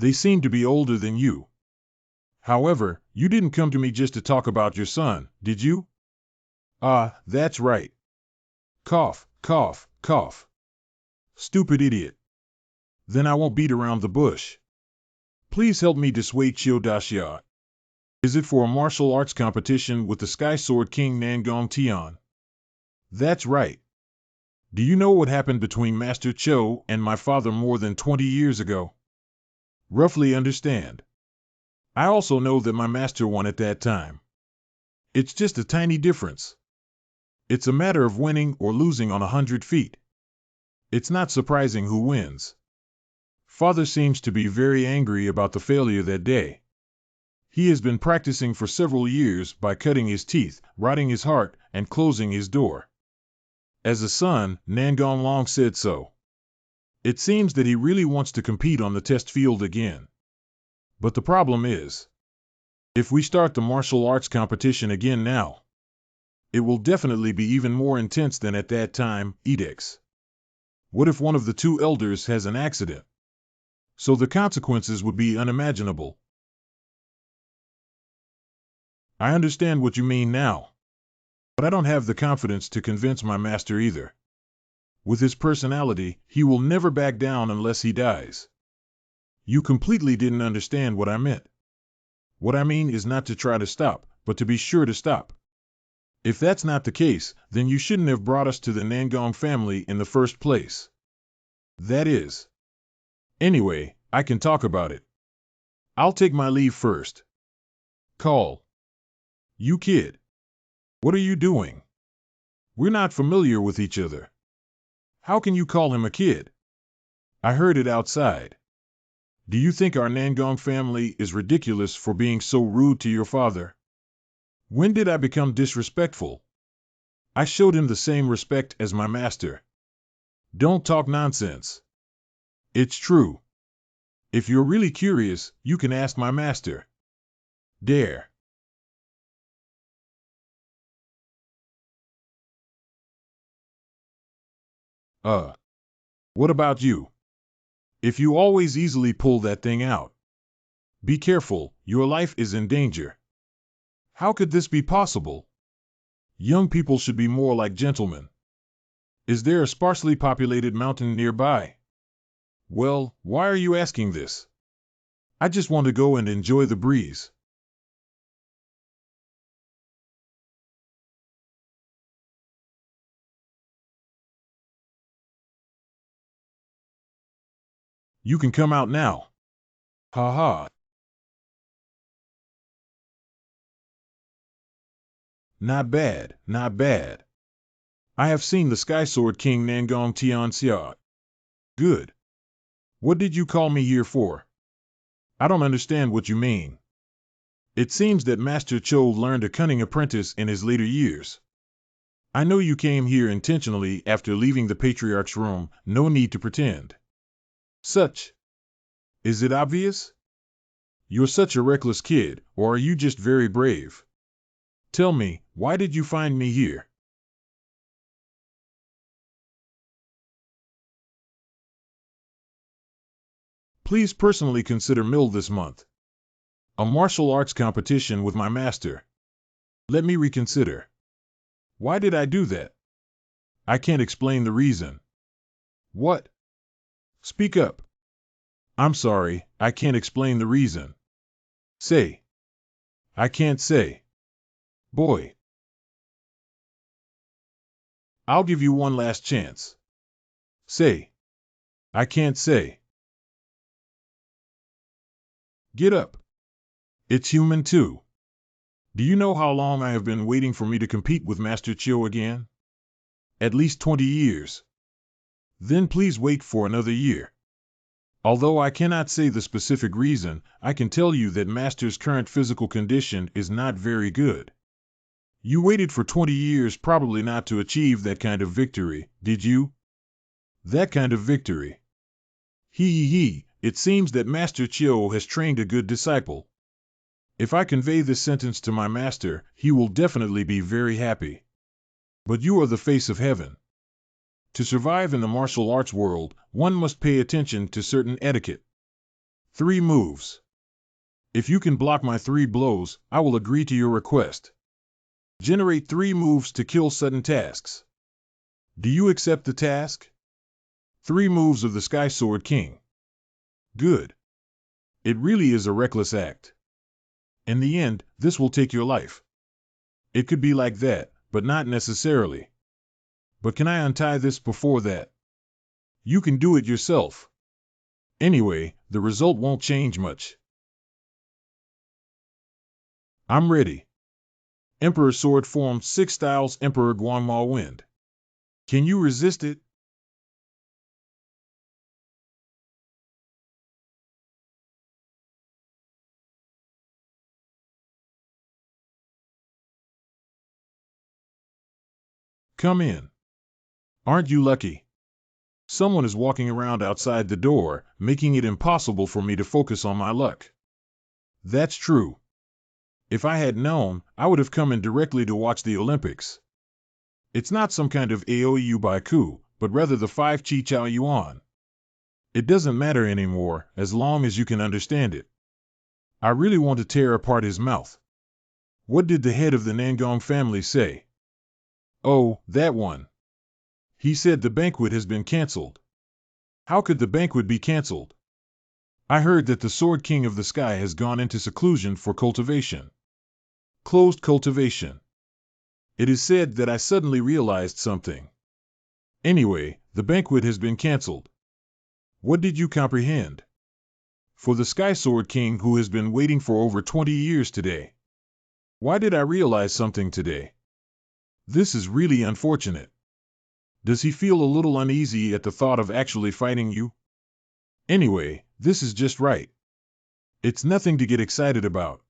They seem to be older than you. However, you didn't come to me just to talk about your son, did you? That's right. Cough, cough, cough. Stupid idiot. Then I won't beat around the bush. Please help me dissuade Chiu Daxia. Is it for a martial arts competition with the Sky Sword King Nangong Tian? That's right. Do you know what happened between Master Cho and my father more than 20 years ago? Roughly understand. I also know that my master won at that time. It's just a tiny difference. It's a matter of winning or losing on 100 feet. It's not surprising who wins. Father seems to be very angry about the failure that day. He has been practicing for several years by cutting his teeth, rotting his heart, and closing his door. As a son, Nangong long said so. It seems that he really wants to compete on the test field again. But the problem is, if we start the martial arts competition again now, it will definitely be even more intense than at that time, edicts. What if one of the two elders has an accident? So the consequences would be unimaginable. I understand what you mean now, but I don't have the confidence to convince my master either. With his personality, he will never back down unless he dies. You completely didn't understand what I meant. What I mean is not to try to stop, but to be sure to stop. If that's not the case, then you shouldn't have brought us to the Nangong family in the first place. That is. Anyway, I can talk about it. I'll take my leave first. Call. You kid. What are you doing? We're not familiar with each other. How can you call him a kid? I heard it outside. Do you think our Nangong family is ridiculous for being so rude to your father? When did I become disrespectful? I showed him the same respect as my master. Don't talk nonsense. It's true. If you're really curious, you can ask my master. Dare. What about you? If you always easily pull that thing out. Be careful, your life is in danger. How could this be possible? Young people should be more like gentlemen. Is there a sparsely populated mountain nearby? Well, why are you asking this? I just want to go and enjoy the breeze. You can come out now. Ha ha. Not bad, not bad. I have seen the Sky Sword King Nangong Tian Xia. Good. What did you call me here for? I don't understand what you mean. It seems that Master Cho learned a cunning apprentice in his later years. I know you came here intentionally after leaving the Patriarch's room, no need to pretend. Such. Is it obvious? You're such a reckless kid, or are you just very brave? Tell me, why did you find me here? Please personally consider Mill this month. A martial arts competition with my master. Let me reconsider. Why did I do that? I can't explain the reason. What? Speak up. I'm sorry, I can't explain the reason. Say. I can't say. Boy. I'll give you one last chance. Say. I can't say. Get up. It's human too. Do you know how long I have been waiting for me to compete with Master Chiu again? At least 20 years. Then please wait for another year. Although I cannot say the specific reason, I can tell you that Master's current physical condition is not very good. You waited for 20 years probably not to achieve that kind of victory, did you? That kind of victory. He, it seems that Master Chiu has trained a good disciple. If I convey this sentence to my master, he will definitely be very happy. But you are the face of heaven. To survive in the martial arts world, one must pay attention to certain etiquette. 3 moves. If you can block my 3 blows, I will agree to your request. Generate 3 moves to kill sudden tasks. Do you accept the task? 3 moves of the Sky Sword King. Good. It really is a reckless act. In the end, this will take your life. It could be like that, but not necessarily. But can I untie this before that? You can do it yourself. Anyway, the result won't change much. I'm ready. Emperor Sword Form 6 Styles Emperor Guangma Wind. Can you resist it? Come in. Aren't you lucky? Someone is walking around outside the door, making it impossible for me to focus on my luck. That's true. If I had known, I would have come in directly to watch the Olympics. It's not some kind of Aoyu Baiku, but rather the 5 Chi Chao Yuan. It doesn't matter anymore, as long as you can understand it. I really want to tear apart his mouth. What did the head of the Nangong family say? Oh, that one. He said the banquet has been cancelled. How could the banquet be cancelled? I heard that the Sword King of the Sky has gone into seclusion for cultivation. Closed cultivation. It is said that I suddenly realized something. Anyway, the banquet has been cancelled. What did you comprehend? For the Sky Sword King who has been waiting for over 20 years today. Why did I realize something today? This is really unfortunate. Does he feel a little uneasy at the thought of actually fighting you? Anyway, this is just right. It's nothing to get excited about.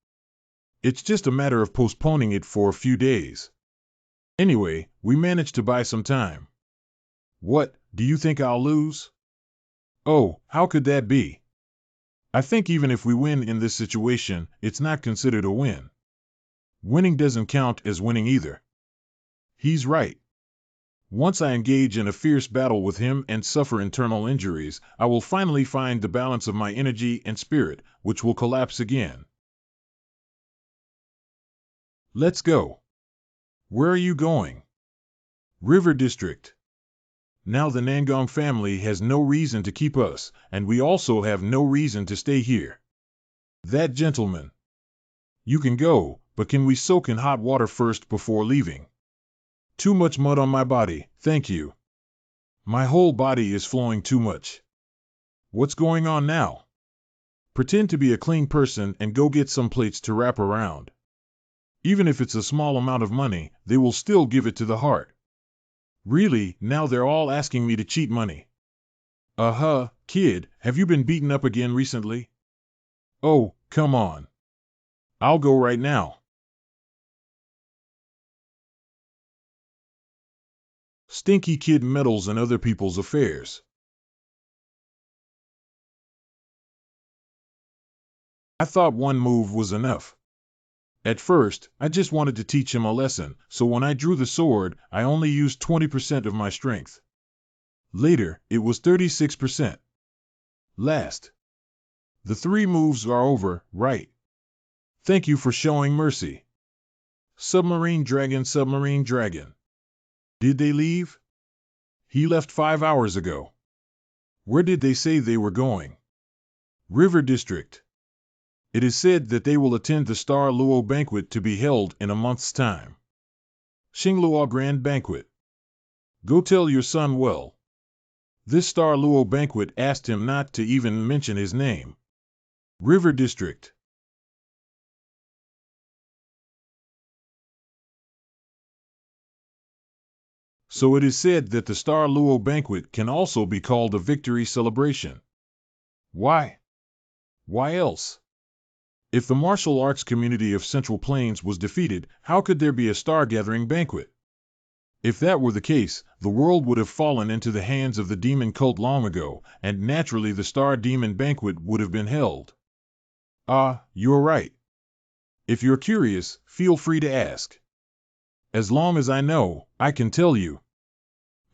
It's just a matter of postponing it for a few days. Anyway, we managed to buy some time. What, do you think I'll lose? Oh, how could that be? I think even if we win in this situation, it's not considered a win. Winning doesn't count as winning either. He's right. Once I engage in a fierce battle with him and suffer internal injuries, I will finally find the balance of my energy and spirit, which will collapse again. Let's go. Where are you going? River District. Now the Nangong family has no reason to keep us, and we also have no reason to stay here. That gentleman. You can go, but can we soak in hot water first before leaving? Too much mud on my body, thank you. My whole body is flowing too much. What's going on now? Pretend to be a clean person and go get some plates to wrap around. Even if it's a small amount of money, they will still give it to the heart. Really, now they're all asking me to cheat money. Kid, have you been beaten up again recently? Oh, come on. I'll go right now. Stinky kid meddles in other people's affairs. I thought one move was enough. At first, I just wanted to teach him a lesson, so when I drew the sword, I only used 20% of my strength. Later, it was 36%. Last. The 3 moves are over, right? Thank you for showing mercy. Submarine dragon, submarine dragon. Did they leave? He left 5 hours ago. Where did they say they were going? River District. It is said that they will attend the Star Luo banquet to be held in a month's time. Xingluo Grand Banquet. Go tell your son well. This Star Luo banquet asked him not to even mention his name. River District. So it is said that the Star Luo banquet can also be called a victory celebration. Why? Why else? If the martial arts community of Central Plains was defeated, how could there be a star-gathering banquet? If that were the case, the world would have fallen into the hands of the demon cult long ago, and naturally the Star Demon Banquet would have been held. You're right. If you're curious, feel free to ask. As long as I know, I can tell you.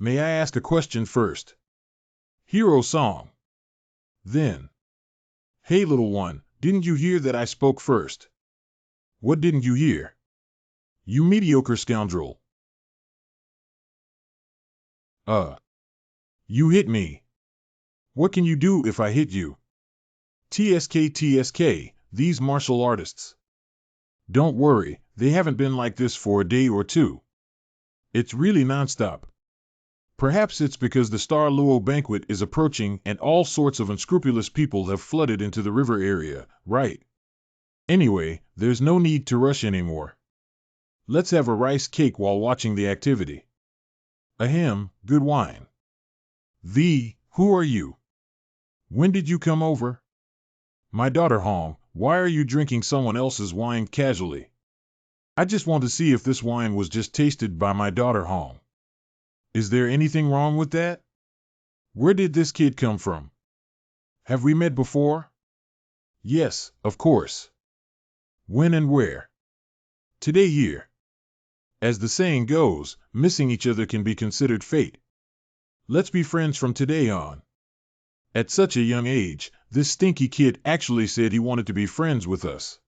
May I ask a question first? Hero song. Then. Hey little one, didn't you hear that I spoke first? What didn't you hear? You mediocre scoundrel. You hit me. What can you do if I hit you? TSK, these martial artists. Don't worry, they haven't been like this for a day or two. It's really nonstop. Perhaps it's because the Star Luo banquet is approaching and all sorts of unscrupulous people have flooded into the river area, right? Anyway, there's no need to rush anymore. Let's have a rice cake while watching the activity. Ahem, good wine. Who are you? When did you come over? My daughter Hong, why are you drinking someone else's wine casually? I just want to see if this wine was just tasted by my daughter Hong. Is there anything wrong with that? Where did this kid come from? Have we met before? Yes, of course. When and where? Today here. As the saying goes, missing each other can be considered fate. Let's be friends from today on. At such a young age, this stinky kid actually said he wanted to be friends with us.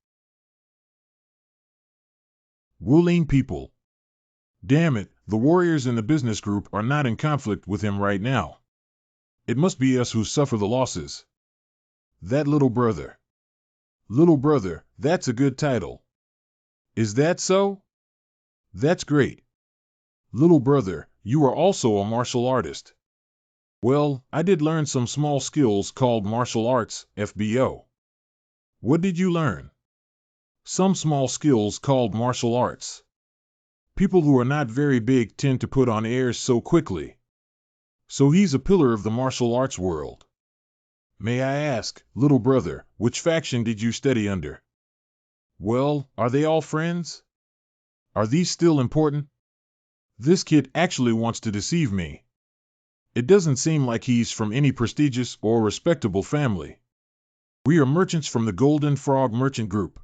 Wuling people. Damn it, the warriors in the business group are not in conflict with him right now. It must be us who suffer the losses. That little brother. Little brother, that's a good title. Is that so? That's great. Little brother, you are also a martial artist. Well, I did learn some small skills called martial arts, FBO. What did you learn? Some small skills called martial arts. People who are not very big tend to put on airs so quickly. So he's a pillar of the martial arts world. May I ask, little brother, which faction did you study under? Well, are they all friends? Are these still important? This kid actually wants to deceive me. It doesn't seem like he's from any prestigious or respectable family. We are merchants from the Golden Frog Merchant Group.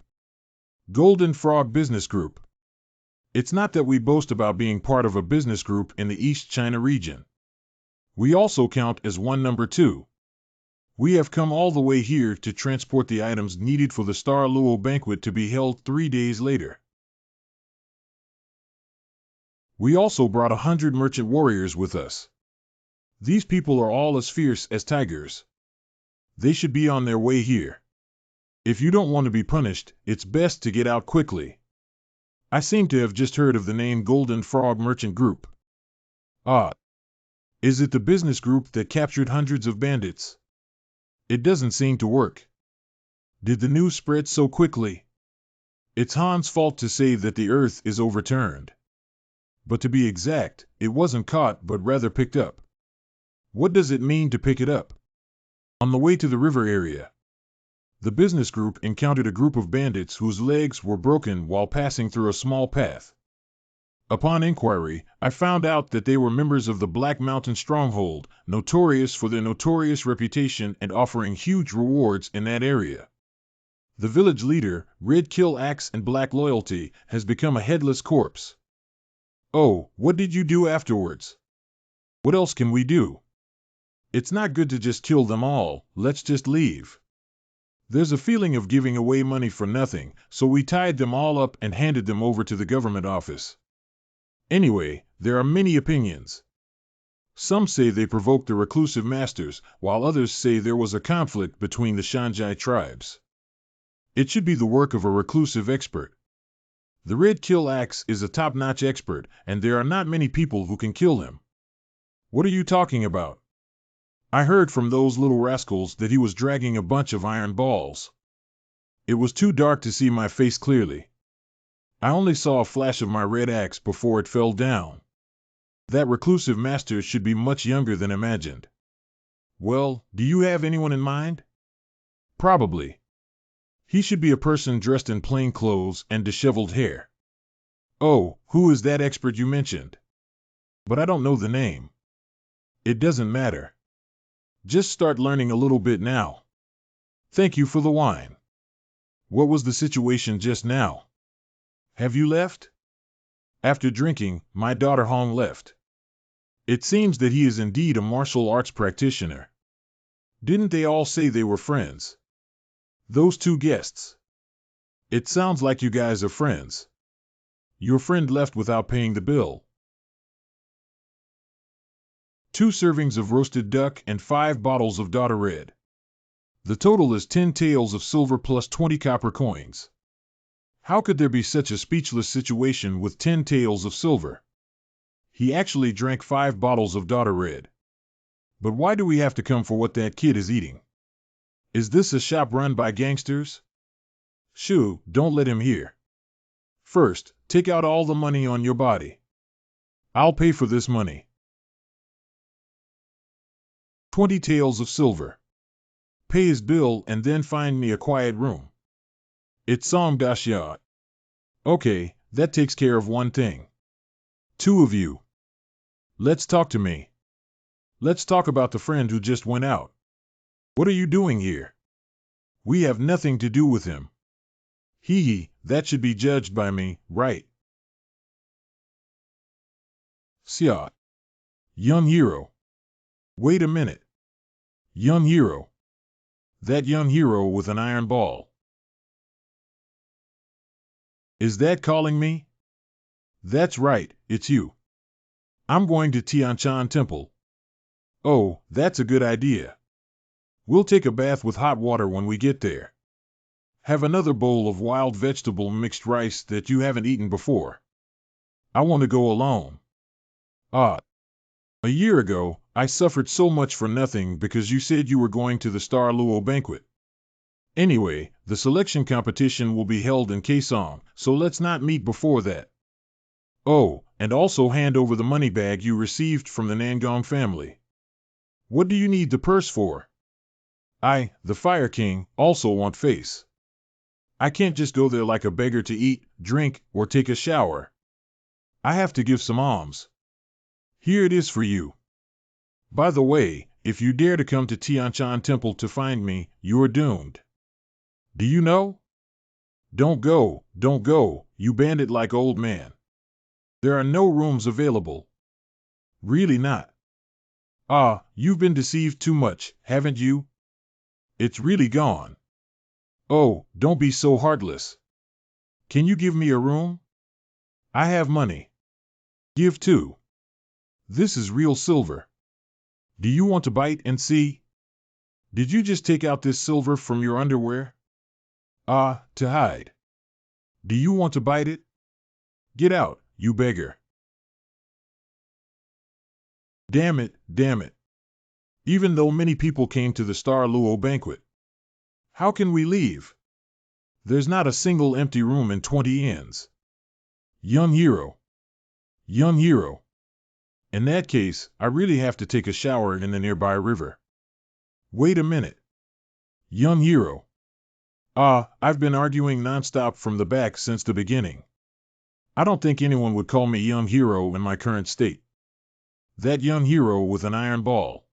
Golden Frog Business Group. It's not that we boast about being part of a business group in the East China region. We also count as one number 2. We have come all the way here to transport the items needed for the Star Luo banquet to be held 3 days later. We also brought 100 merchant warriors with us. These people are all as fierce as tigers. They should be on their way here. If you don't want to be punished, it's best to get out quickly. I seem to have just heard of the name Golden Frog Merchant Group. Ah. Is it the business group that captured hundreds of bandits? It doesn't seem to work. Did the news spread so quickly? It's Han's fault to say that the earth is overturned. But to be exact, it wasn't caught but rather picked up. What does it mean to pick it up? On the way to the river area, the business group encountered a group of bandits whose legs were broken while passing through a small path. Upon inquiry, I found out that they were members of the Black Mountain Stronghold, notorious for their notorious reputation and offering huge rewards in that area. The village leader, Red Kill Axe and Black Loyalty, has become a headless corpse. Oh, what did you do afterwards? What else can we do? It's not good to just kill them all, let's just leave. There's a feeling of giving away money for nothing, so we tied them all up and handed them over to the government office. Anyway, there are many opinions. Some say they provoked the reclusive masters, while others say there was a conflict between the Shanjai tribes. It should be the work of a reclusive expert. The Red Kill Axe is a top-notch expert, and there are not many people who can kill him. What are you talking about? I heard from those little rascals that he was dragging a bunch of iron balls. It was too dark to see my face clearly. I only saw a flash of my red axe before it fell down. That reclusive master should be much younger than imagined. Well, do you have anyone in mind? Probably. He should be a person dressed in plain clothes and disheveled hair. Oh, who is that expert you mentioned? But I don't know the name. It doesn't matter. Just start learning a little bit now. Thank you for the wine. What was the situation just now? Have you left? After drinking, my daughter Hong left. It seems that he is indeed a martial arts practitioner. Didn't they all say they were friends? Those 2 guests. It sounds like you guys are friends. Your friend left without paying the bill. 2 servings of roasted duck and 5 bottles of Daughter Red. The total is 10 taels of silver plus 20 copper coins. How could there be such a speechless situation with 10 taels of silver? He actually drank 5 bottles of Daughter Red. But why do we have to come for what that kid is eating? Is this a shop run by gangsters? Shoo, don't let him hear. First, take out all the money on your body. I'll pay for this money. 20 taels of silver. Pay his bill and then find me a quiet room. It's Song Dashyat. Okay, that takes care of one thing. 2 of you. Let's talk to me. Let's talk about the friend who just went out. What are you doing here? We have nothing to do with him. That should be judged by me, right? Sia. Young hero. Wait a minute. Young hero. That young hero with an iron ball. Is that calling me? That's right, it's you. I'm going to Tianchan Temple. Oh, that's a good idea. We'll take a bath with hot water when we get there. Have another bowl of wild vegetable mixed rice that you haven't eaten before. I want to go alone. Ah. A year ago, I suffered so much for nothing because you said you were going to the Star Luo banquet. Anyway, the selection competition will be held in Kaesong, so let's not meet before that. Oh, and also hand over the money bag you received from the Nangong family. What do you need the purse for? I, the Fire King, also want face. I can't just go there like a beggar to eat, drink, or take a shower. I have to give some alms. Here it is for you. By the way, if you dare to come to Tianchan Temple to find me, you are doomed. Do you know? Don't go, you bandit-like old man. There are no rooms available. Really not. Ah, you've been deceived too much, haven't you? It's really gone. Oh, don't be so heartless. Can you give me a room? I have money. Give too. This is real silver. Do you want to bite and see? Did you just take out this silver from your underwear? Ah, to hide. Do you want to bite it? Get out, you beggar. Damn it. Even though many people came to the Star Luo banquet. How can we leave? There's not a single empty room in 20 inns. Young hero. In that case, I really have to take a shower in the nearby river. Wait a minute. Young hero. Ah, I've been arguing nonstop from the back since the beginning. I don't think anyone would call me young hero in my current state. That young hero with an iron ball.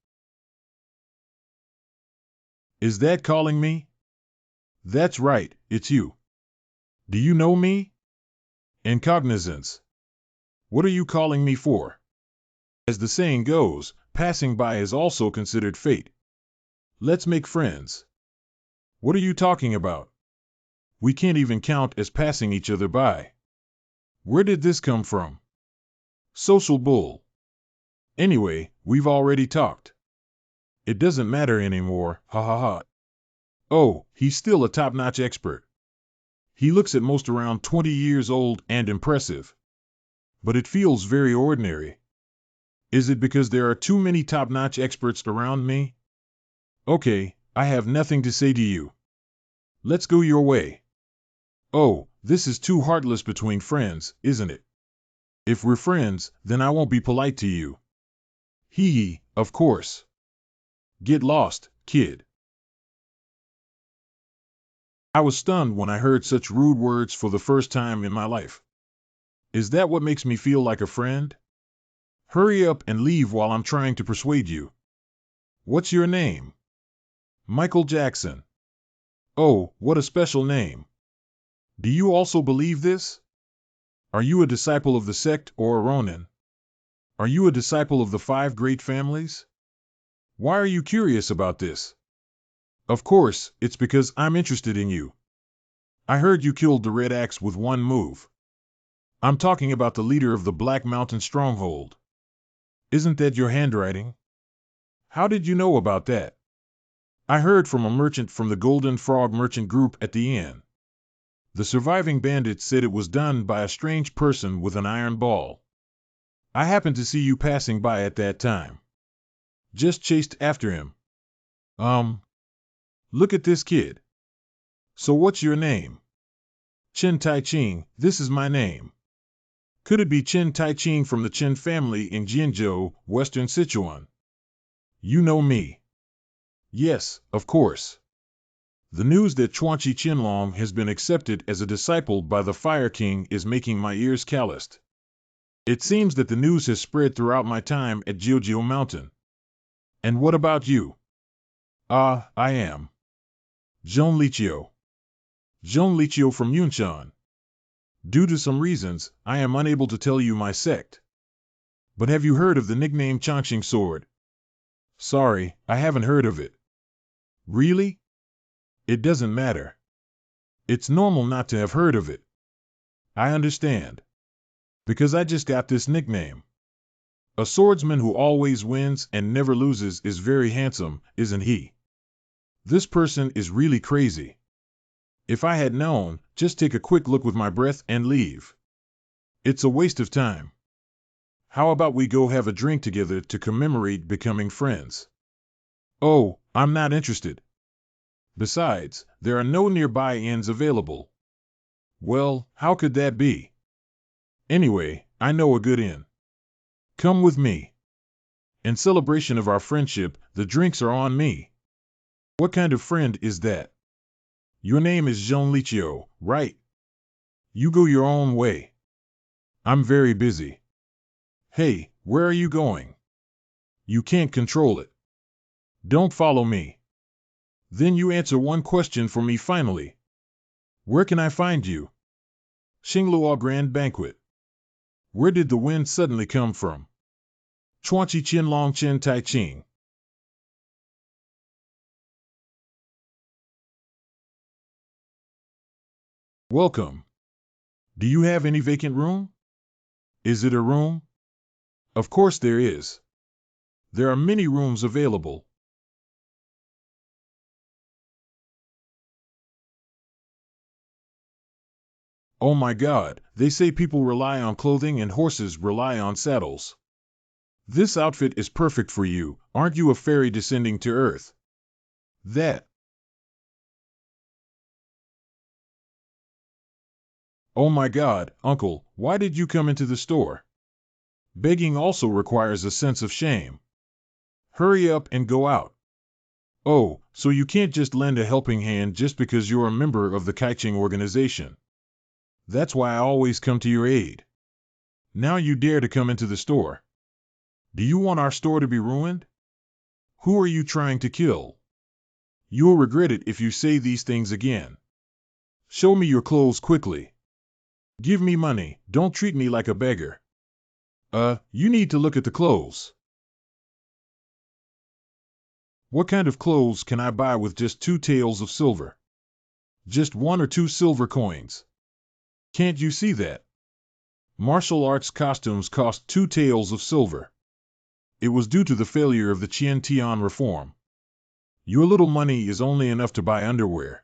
Is that calling me? That's right, it's you. Do you know me? Incognizance. What are you calling me for? As the saying goes, passing by is also considered fate. Let's make friends. What are you talking about? We can't even count as passing each other by. Where did this come from? Social bull. Anyway, we've already talked. It doesn't matter anymore, ha ha ha. Oh, he's still a top-notch expert. He looks at most around 20 years old and impressive. But it feels very ordinary. Is it because there are too many top-notch experts around me? Okay, I have nothing to say to you. Let's go your way. Oh, this is too heartless between friends, isn't it? If we're friends, then I won't be polite to you. Of course. Get lost, kid. I was stunned when I heard such rude words for the first time in my life. Is that what makes me feel like a friend? Hurry up and leave while I'm trying to persuade you. What's your name? Michael Jackson. Oh, what a special name. Do you also believe this? Are you a disciple of the sect or a Ronin? Are you a disciple of the 5 great families? Why are you curious about this? Of course, it's because I'm interested in you. I heard you killed the Red Axe with one move. I'm talking about the leader of the Black Mountain Stronghold. Isn't that your handwriting? How did you know about that? I heard from a merchant from the Golden Frog Merchant Group at the inn. The surviving bandit said it was done by a strange person with an iron ball. I happened to see you passing by at that time. Just chased after him. Look at this kid. So what's your name? Chen Tai-ching, this is my name. Could it be Chen Tai-ching from the Chen family in Jianzhou, Western Sichuan? You know me. Yes, of course. The news that Chuanqi Qinlong has been accepted as a disciple by the Fire King is making my ears calloused. It seems that the news has spread throughout my time at Jiujiu Mountain. And what about you? I am Zhong Liqiu. Jean Lichio from Yunshan. Due to some reasons, I am unable to tell you my sect. But have you heard of the nickname Chongqing Sword? Sorry, I haven't heard of it. Really? It doesn't matter. It's normal not to have heard of it. I understand. Because I just got this nickname. A swordsman who always wins and never loses is very handsome, isn't he? This person is really crazy. If I had known, just take a quick look with my breath and leave. It's a waste of time. How about we go have a drink together to commemorate becoming friends? Oh, I'm not interested. Besides, there are no nearby inns available. Well, how could that be? Anyway, I know a good inn. Come with me. In celebration of our friendship, the drinks are on me. What kind of friend is that? Your name is Jean Lichio, right? You go your own way. I'm very busy. Hey, where are you going? You can't control it. Don't follow me. Then you answer one question for me finally. Where can I find you? Xinglua Grand Banquet. Where did the wind suddenly come from? Chuanqi Qian Long Qian Tai Qing. Welcome. Do you have any vacant room? Is it a room? Of course there is. There are many rooms available. Oh my God, they say people rely on clothing and horses rely on saddles. This outfit is perfect for you, aren't you a fairy descending to earth? That. Oh my God, uncle, why did you come into the store? Begging also requires a sense of shame. Hurry up and go out. Oh, so you can't just lend a helping hand just because you're a member of the Kaiching organization. That's why I always come to your aid. Now you dare to come into the store. Do you want our store to be ruined? Who are you trying to kill? You'll regret it if you say these things again. Show me your clothes quickly. Give me money, don't treat me like a beggar. You need to look at the clothes. What kind of clothes can I buy with just 2 taels of silver? Just 1 or 2 silver coins. Can't you see that? Martial arts costumes cost 2 taels of silver. It was due to the failure of the Qian Tian reform. Your little money is only enough to buy underwear.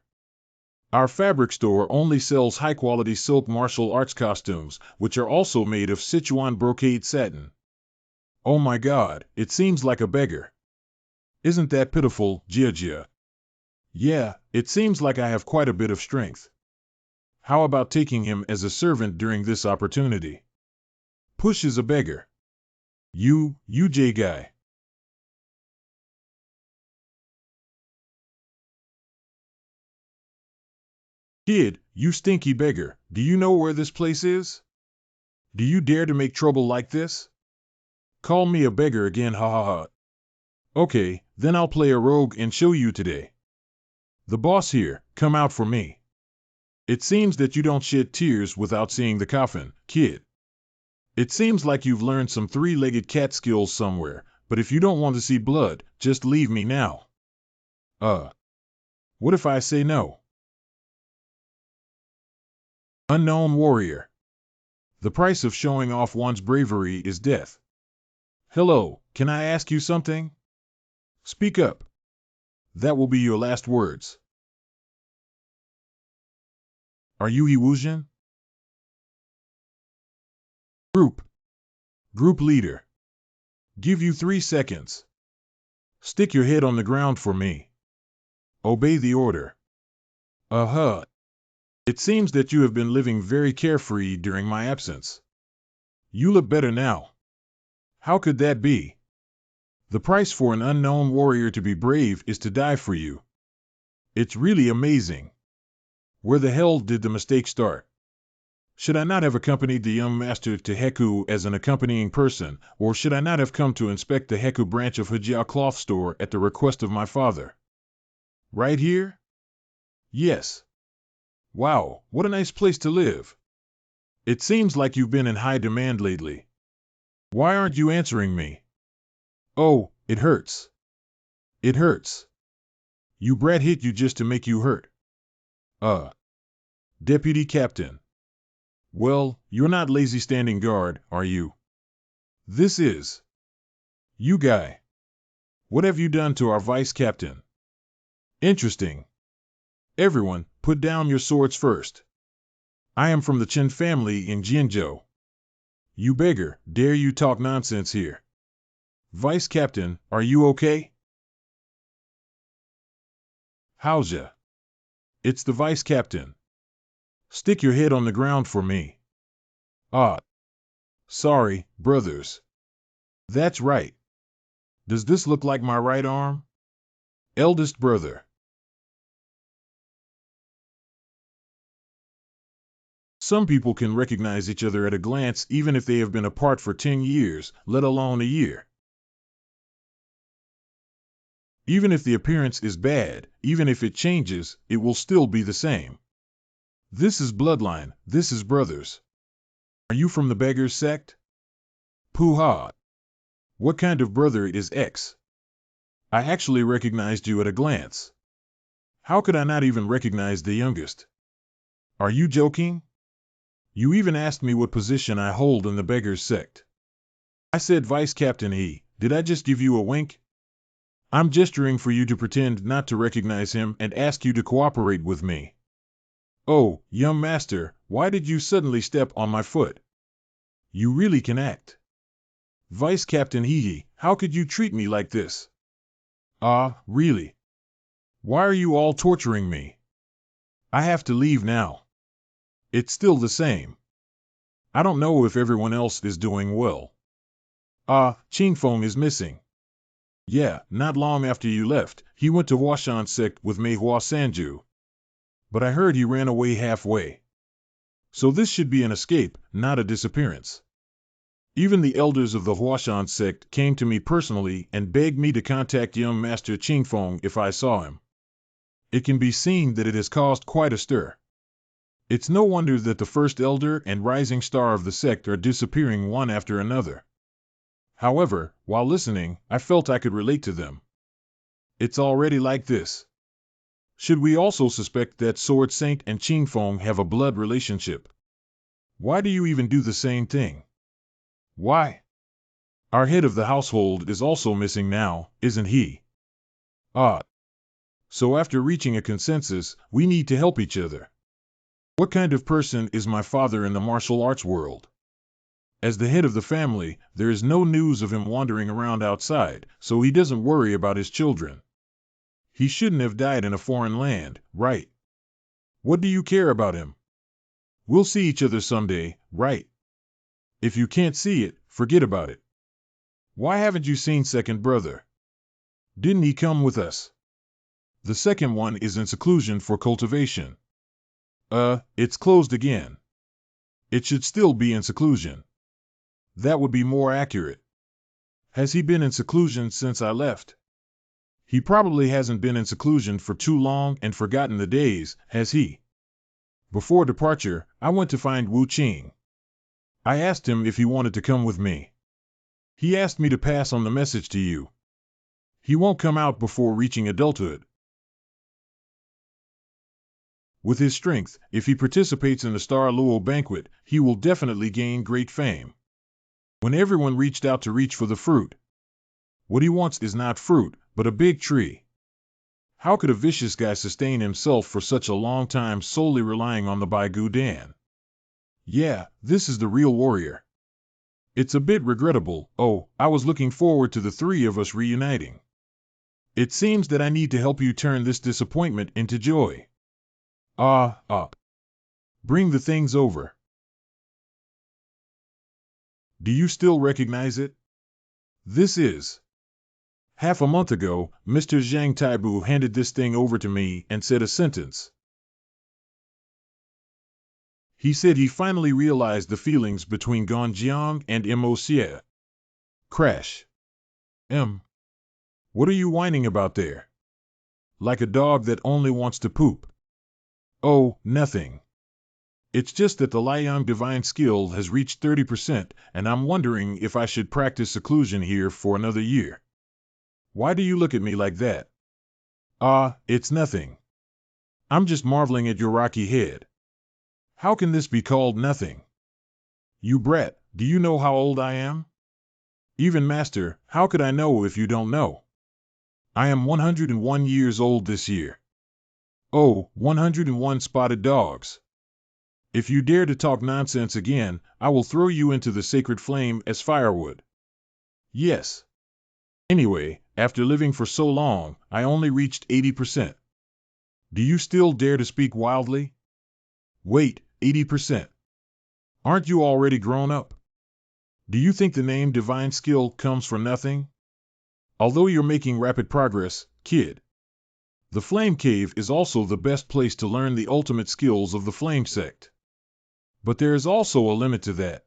Our fabric store only sells high-quality silk martial arts costumes, which are also made of Sichuan brocade satin. Oh my God, it seems like a beggar. Isn't that pitiful, Jia? Yeah, it seems like I have quite a bit of strength. How about taking him as a servant during this opportunity? Push is a beggar. You J guy. Kid, you stinky beggar, do you know where this place is? Do you dare to make trouble like this? Call me a beggar again, ha ha ha. Okay, then I'll play a rogue and show you today. The boss here, come out for me. It seems that you don't shed tears without seeing the coffin, kid. It seems like you've learned some 3-legged cat skills somewhere, but if you don't want to see blood, just leave me now. What if I say no? Unknown warrior. The price of showing off one's bravery is death. Hello, can I ask you something? Speak up. That will be your last words. Are you Yiwujian? Group leader. Give you 3 seconds. Stick your head on the ground for me. Obey the order. It seems that you have been living very carefree during my absence. You look better now. How could that be? The price for an unknown warrior to be brave is to die for you. It's really amazing. Where the hell did the mistake start? Should I not have accompanied the young master to Heku as an accompanying person, or should I not have come to inspect the Heku branch of Hejiao cloth store at the request of my father? Right here? Yes. Wow, what a nice place to live. It seems like you've been in high demand lately. Why aren't you answering me? Oh, it hurts. It hurts. You brat hit you just to make you hurt. Uh, Deputy Captain. Well, you're not lazy standing guard, are you? This is. You guy. What have you done to our vice captain? Interesting. Everyone, put down your swords first. I am from the Chen family in Jinzhou. You beggar, dare you talk nonsense here? Vice Captain, are you okay? How's ya? It's the Vice Captain. Stick your head on the ground for me. Ah. Sorry, brothers. That's right. Does this look like my right arm? Eldest brother. Some people can recognize each other at a glance even if they have been apart for 10 years, let alone a year. Even if the appearance is bad, even if it changes, it will still be the same. This is bloodline, this is brothers. Are you from the beggars sect? Pooh-ha. What kind of brother is X? I actually recognized you at a glance. How could I not even recognize the youngest? Are you joking? You even asked me what position I hold in the beggars sect. I said Vice Captain E. Did I just give you a wink? I'm gesturing for you to pretend not to recognize him and ask you to cooperate with me. Oh, young master, why did you suddenly step on my foot? You really can act. Vice Captain Hee, how could you treat me like this? Really? Why are you all torturing me? I have to leave now. It's still the same. I don't know if everyone else is doing well. Qingfeng is missing. Yeah, not long after you left, he went to Huashan sect with MANHWA Sanju. But I heard he ran away halfway. So this should be an escape, not a disappearance. Even the elders of the Huashan sect came to me personally and begged me to contact young Master Qingfeng if I saw him. It can be seen that it has caused quite a stir. It's no wonder that the first elder and rising star of the sect are disappearing one after another. However, while listening, I felt I could relate to them. It's already like this. Should we also suspect that Sword Saint and Qingfeng have a blood relationship? Why do you even do the same thing? Why? Our head of the household is also missing now, isn't he? So after reaching a consensus, we need to help each other. What kind of person is my father in the martial arts world? As the head of the family, there is no news of him wandering around outside, so he doesn't worry about his children. He shouldn't have died in a foreign land, right? What do you care about him? We'll see each other someday, right? If you can't see it, forget about it. Why haven't you seen second brother? Didn't he come with us? The second one is in seclusion for cultivation. It's closed again. It should still be in seclusion. That would be more accurate. Has he been in seclusion since I left? He probably hasn't been in seclusion for too long and forgotten the days, has he? Before departure, I went to find Wu Qing. I asked him if he wanted to come with me. He asked me to pass on the message to you. He won't come out before reaching adulthood. With his strength, if he participates in the Star Luo banquet, he will definitely gain great fame. When everyone reached out to reach for the fruit, what he wants is not fruit, but a big tree. How could a vicious guy sustain himself for such a long time solely relying on the Baigu Dan? Yeah, this is the real warrior. It's a bit regrettable. Oh, I was looking forward to the three of us reuniting. It seems that I need to help you turn this disappointment into joy. Bring the things over. Do you still recognize it? This is. Half a month ago, Mr. Zhang Taibu handed this thing over to me and said a sentence. He said he finally realized the feelings between Gongjiang and Mo. Crash. What are you whining about there? Like a dog that only wants to poop. Oh, nothing. It's just that the Liang divine skill has reached 30%, and I'm wondering if I should practice seclusion here for another year. Why do you look at me like that? It's nothing. I'm just marveling at your rocky head. How can this be called nothing? You brat, do you know how old I am? Even master, how could I know if you don't know? I am 101 years old this year. Oh, 101 spotted dogs. If you dare to talk nonsense again, I will throw you into the sacred flame as firewood. Yes. Anyway, after living for so long, I only reached 80%. Do you still dare to speak wildly? Wait, 80%. Aren't you already grown up? Do you think the name divine skill comes from nothing? Although you're making rapid progress, kid. The Flame Cave is also the best place to learn the ultimate skills of the Flame Sect. But there is also a limit to that.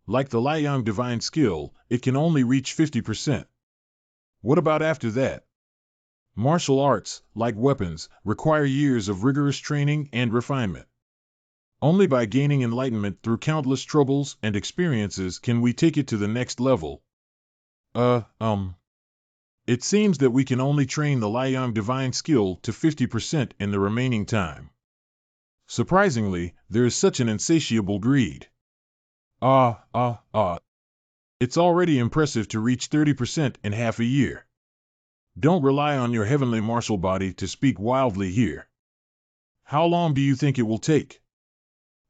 Like the Liang divine skill, it can only reach 50%. What about after that? Martial arts, like weapons, require years of rigorous training and refinement. Only by gaining enlightenment through countless troubles and experiences can we take it to the next level. It seems that we can only train the Liang divine skill to 50% in the remaining time. Surprisingly, there is such an insatiable greed. It's already impressive to reach 30% in half a year. Don't rely on your heavenly martial body to speak wildly here. How long do you think it will take?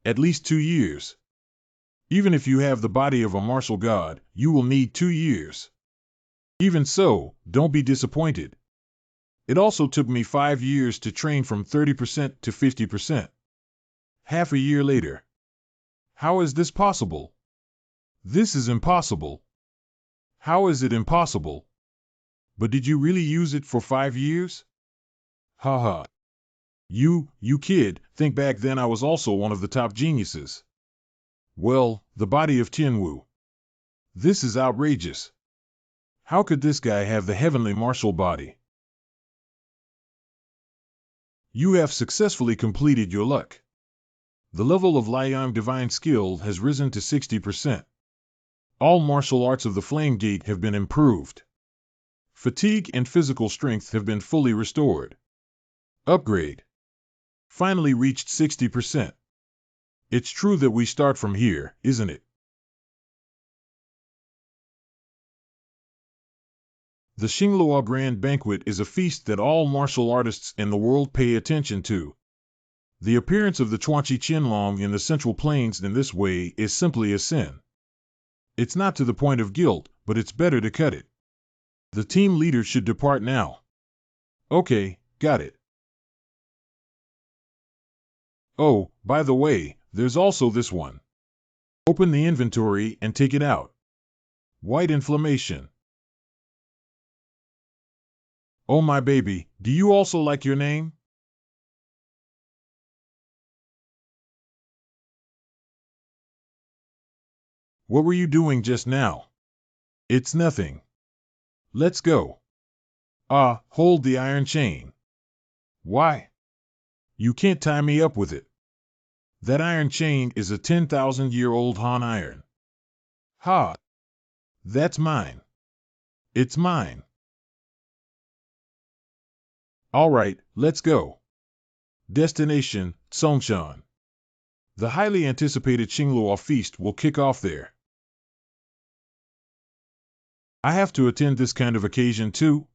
At least 2 years. Even if you have the body of a martial god, you will need 2 years. Even so, don't be disappointed. It also took me 5 years to train from 30% to 50%. Half a year later. How is this possible? This is impossible. How is it impossible? But did you really use it for 5 years? Haha. You kid, think back then I was also one of the top geniuses. Well, the body of Tianwu. This is outrageous. How could this guy have the heavenly martial body? You have successfully completed your luck. The level of Liang divine skill has risen to 60%. All martial arts of the Flame Gate have been improved. Fatigue and physical strength have been fully restored. Upgrade. Finally reached 60%. It's true that we start from here, isn't it? The Xinglua Grand Banquet is a feast that all martial artists in the world pay attention to. The appearance of the Chuanqi Qianlong in the Central Plains in this way is simply a sin. It's not to the point of guilt, but it's better to cut it. The team leader should depart now. Okay, got it. Oh, by the way, there's also this one. Open the inventory and take it out. White inflammation. Oh my baby, do you also like your name? What were you doing just now? It's nothing. Let's go. Hold the iron chain. Why? You can't tie me up with it. That iron chain is a 10,000-year-old Han iron. Ha! That's mine. It's mine. All right, let's go. Destination, Songshan. The highly anticipated Xinglua feast will kick off there. I have to attend this kind of occasion too?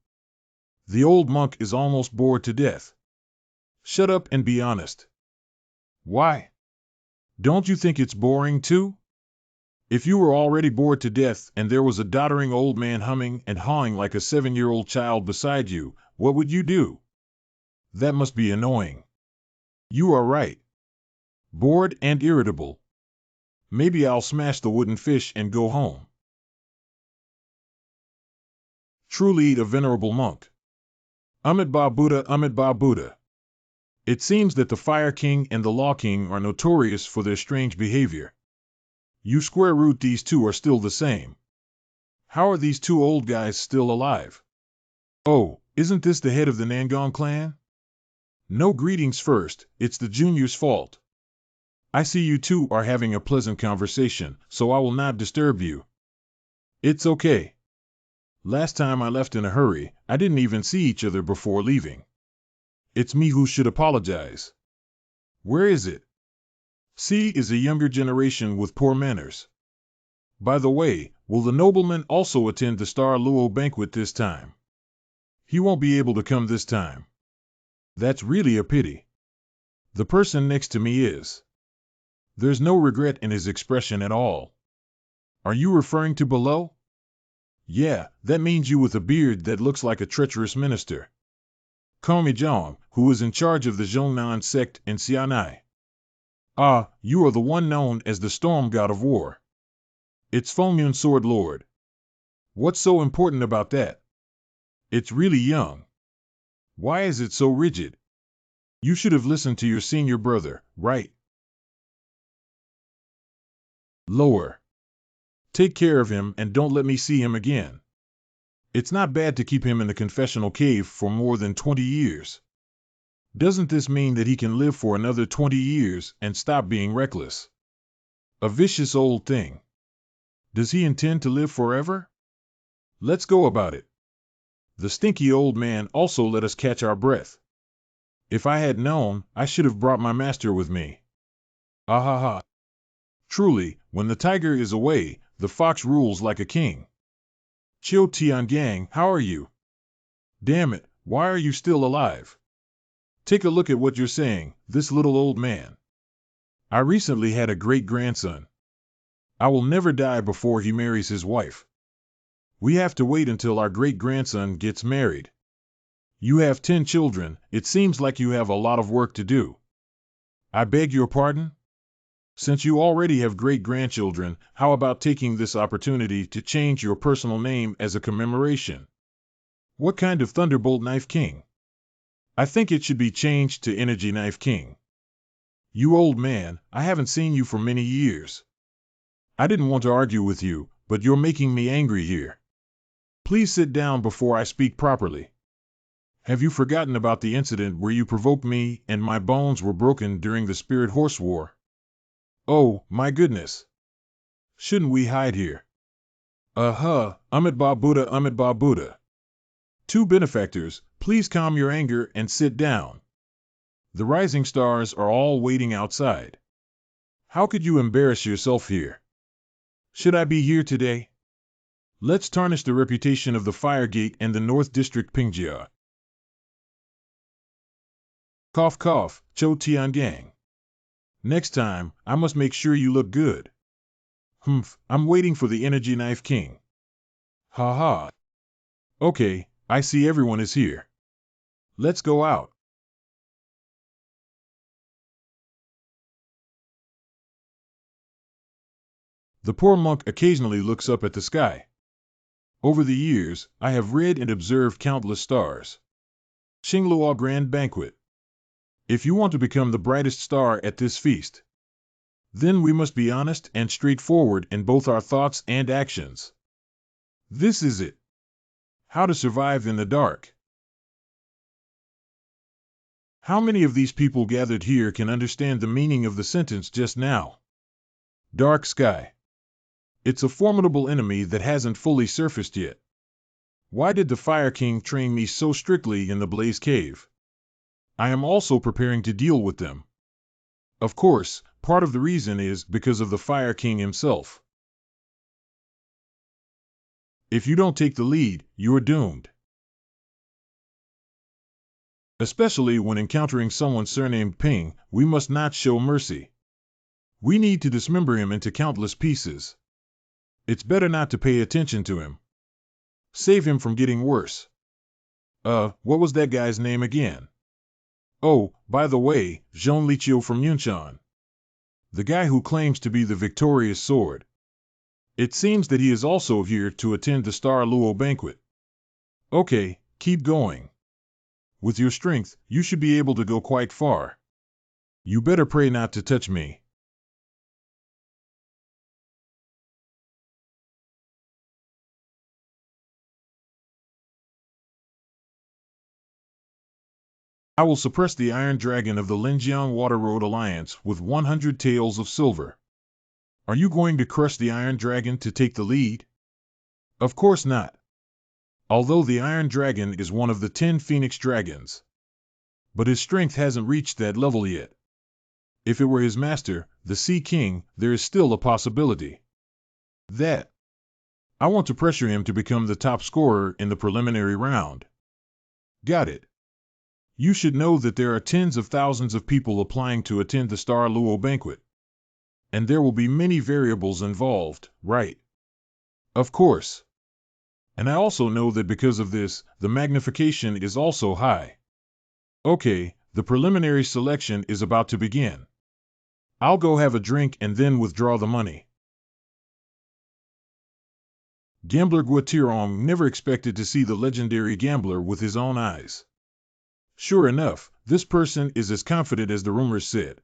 The old monk is almost bored to death. Shut up and be honest. Why? Don't you think it's boring too? If you were already bored to death and there was a doddering old man humming and hawing like a 7-year-old child beside you, what would you do? That must be annoying. You are right. Bored and irritable. Maybe I'll smash the wooden fish and go home. Truly a venerable monk. Amitabha Buddha, Amitabha Buddha. It seems that the Fire King and the Law King are notorious for their strange behavior. You square root these two are still the same. How are these two old guys still alive? Oh, isn't this the head of the Nangong clan? No greetings first, it's the junior's fault. I see you two are having a pleasant conversation, so I will not disturb you. It's okay. Last time I left in a hurry, I didn't even see each other before leaving. It's me who should apologize. Where is it? C is a younger generation with poor manners. By the way, will the nobleman also attend the Star Luo banquet this time? He won't be able to come this time. That's really a pity. The person next to me is. There's no regret in his expression at all. Are you referring to below? Yeah, that means you with a beard that looks like a treacherous minister. Kami Zhang, who is in charge of the Zhongnan sect in Xianai. Ah, you are the one known as the Storm God of War. It's Fengyun Sword Lord. What's so important about that? It's really young. Why is it so rigid? You should have listened to your senior brother, right? Lower. Take care of him and don't let me see him again. It's not bad to keep him in the confessional cave for more than 20 years. Doesn't this mean that he can live for another 20 years and stop being reckless? A vicious old thing. Does he intend to live forever? Let's go about it. The stinky old man also let us catch our breath. If I had known, I should have brought my master with me. Ah ha ha. Truly, when the tiger is away, the fox rules like a king. Qiu Tiangang, how are you? Damn it, why are you still alive? Take a look at what you're saying, this little old man. I recently had a great-grandson. I will never die before he marries his wife. We have to wait until our great-grandson gets married. You have 10 children, it seems like you have a lot of work to do. I beg your pardon? Since you already have great-grandchildren, how about taking this opportunity to change your personal name as a commemoration? What kind of Thunderbolt Knife King? I think it should be changed to Energy Knife King. You old man, I haven't seen you for many years. I didn't want to argue with you, but you're making me angry here. Please sit down before I speak properly. Have you forgotten about the incident where you provoked me and my bones were broken during the Spirit Horse War? Oh, my goodness. Shouldn't we hide here? Amitabha Buddha, Amitabha Buddha. Two benefactors, please calm your anger and sit down. The rising stars are all waiting outside. How could you embarrass yourself here? Should I be here today? Let's tarnish the reputation of the Fire Gate and the North District Pingjia. Cough cough, Cho Tiangang. Next time, I must make sure you look good. I'm waiting for the Energy Knife King. Ha ha. Okay, I see everyone is here. Let's go out. The poor monk occasionally looks up at the sky. Over the years, I have read and observed countless stars. Xinglua Grand Banquet. If you want to become the brightest star at this feast, then we must be honest and straightforward in both our thoughts and actions. This is it. How to survive in the dark. How many of these people gathered here can understand the meaning of the sentence just now? Dark sky. It's a formidable enemy that hasn't fully surfaced yet. Why did the Fire King train me so strictly in the Blaze Cave? I am also preparing to deal with them. Of course, part of the reason is because of the Fire King himself. If you don't take the lead, you are doomed. Especially when encountering someone surnamed Ping, we must not show mercy. We need to dismember him into countless pieces. It's better not to pay attention to him. Save him from getting worse. What was that guy's name again? Oh, by the way, Zhong Liqiu from Yunshan. The guy who claims to be the victorious sword. It seems that he is also here to attend the Star Luo banquet. Okay, keep going. With your strength, you should be able to go quite far. You better pray not to touch me. I will suppress the Iron Dragon of the Linjiang Water Road Alliance with 100 taels of silver. Are you going to crush the Iron Dragon to take the lead? Of course not. Although the Iron Dragon is one of the 10 Phoenix Dragons. But his strength hasn't reached that level yet. If it were his master, the Sea King, there is still a possibility. That I want to pressure him to become the top scorer in the preliminary round. Got it. You should know that there are tens of thousands of people applying to attend the Star Luo banquet. And there will be many variables involved, right? Of course. And I also know that because of this, the magnification is also high. Okay, the preliminary selection is about to begin. I'll go have a drink and then withdraw the money. Gambler Guatirong never expected to see the legendary gambler with his own eyes. Sure enough, this person is as confident as the rumors said.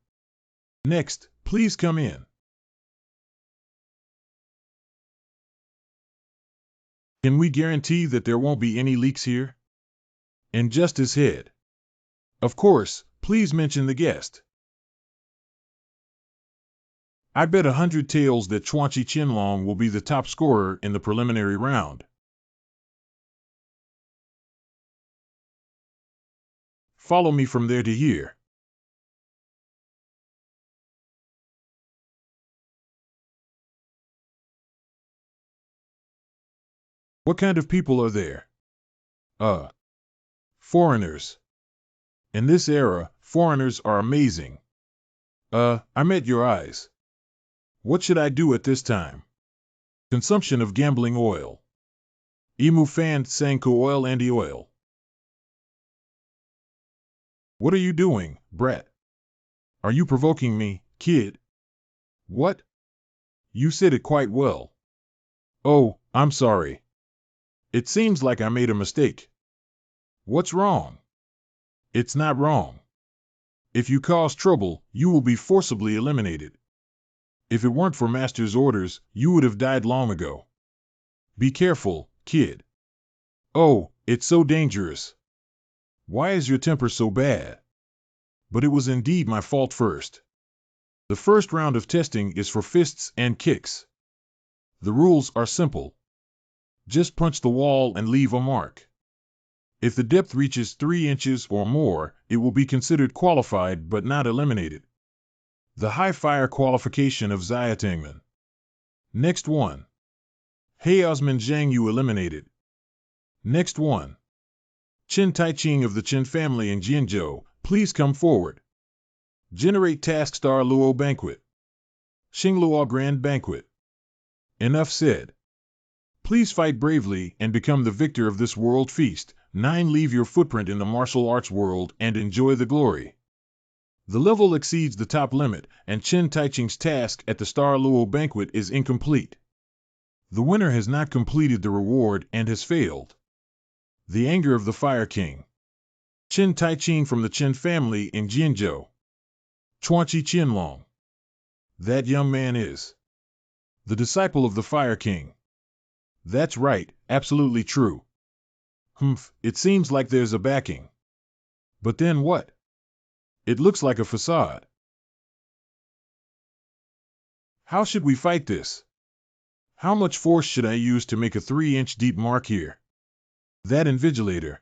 Next, please come in. Can we guarantee that there won't be any leaks here? And just his head. Of course, please mention the guest. I bet 100 taels that Chuanchi Qianlong will be the top scorer in the preliminary round. Follow me from there to here. What kind of people are there? Foreigners. In this era, foreigners are amazing. I met your eyes. What should I do at this time? Consumption of gambling oil. Imu fan Sanko oil anti oil. What are you doing, brat? Are you provoking me, kid? What? You said it quite well. Oh, I'm sorry. It seems like I made a mistake. What's wrong? It's not wrong. If you cause trouble, you will be forcibly eliminated. If it weren't for Master's orders, you would have died long ago. Be careful, kid. Oh, it's so dangerous. Why is your temper so bad? But it was indeed my fault first. The first round of testing is for fists and kicks. The rules are simple. Just punch the wall and leave a mark. If the depth reaches 3 inches or more, it will be considered qualified but not eliminated. The high fire qualification of Xiatangman. Next one. Hey Osman Zhang, you eliminated. Next one. Qin Taiching of the Qin family in Jianzhou, please come forward. Generate task Star Luo banquet. Xingluo Grand Banquet. Enough said. Please fight bravely and become the victor of this world feast. 9. Leave your footprint in the martial arts world and enjoy the glory. The level exceeds the top limit, and Qin Taiching's task at the Star Luo banquet is incomplete. The winner has not completed the reward and has failed. The anger of the Fire King. Qin Taiching from the Qin family in Jianzhou. Chuanchi Qianlong. That young man is the disciple of the Fire King. That's right, absolutely true. It seems like there's a backing. But then what? It looks like a facade. How should we fight this? How much force should I use to make a 3-inch deep mark here? That invigilator.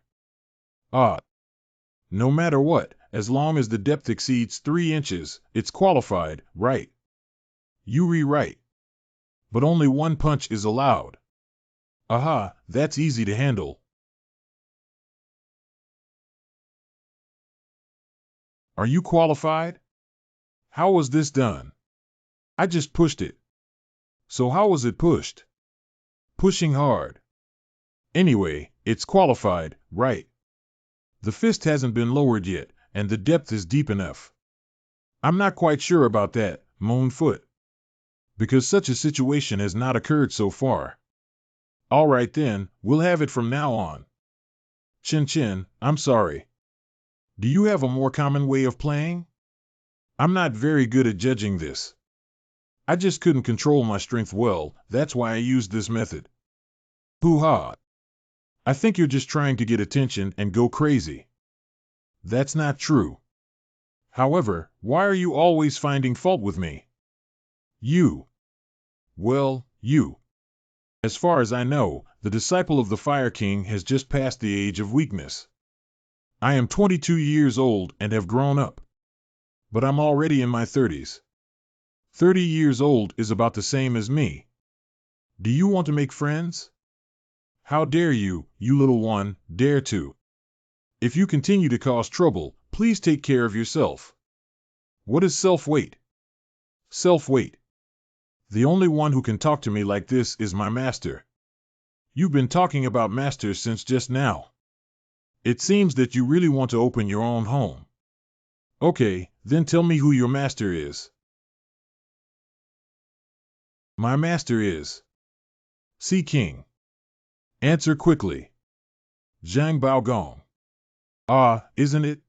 No matter what, as long as the depth exceeds 3 inches, it's qualified, right? You rewrite. But only one punch is allowed. Aha, that's easy to handle. Are you qualified? How was this done? I just pushed it. So how was it pushed? Pushing hard. Anyway, it's qualified, right? The fist hasn't been lowered yet, and the depth is deep enough. I'm not quite sure about that, Moon Foot. Because such a situation has not occurred so far. All right then, we'll have it from now on. Chin, I'm sorry. Do you have a more common way of playing? I'm not very good at judging this. I just couldn't control my strength well, that's why I used this method. Hoo-ha. I think you're just trying to get attention and go crazy. That's not true. However, why are you always finding fault with me? You. Well, you. As far as I know, the disciple of the Fire King has just passed the age of weakness. I am 22 years old and have grown up. But I'm already in my 30s. 30 years old is about the same as me. Do you want to make friends? How dare you, you little one, dare to? If you continue to cause trouble, please take care of yourself. What is self-weight? Self-weight. The only one who can talk to me like this is my master. You've been talking about masters since just now. It seems that you really want to open your own home. Okay, then tell me who your master is. My master is Sea King. Answer quickly. Zhang Baogong. Ah, isn't it?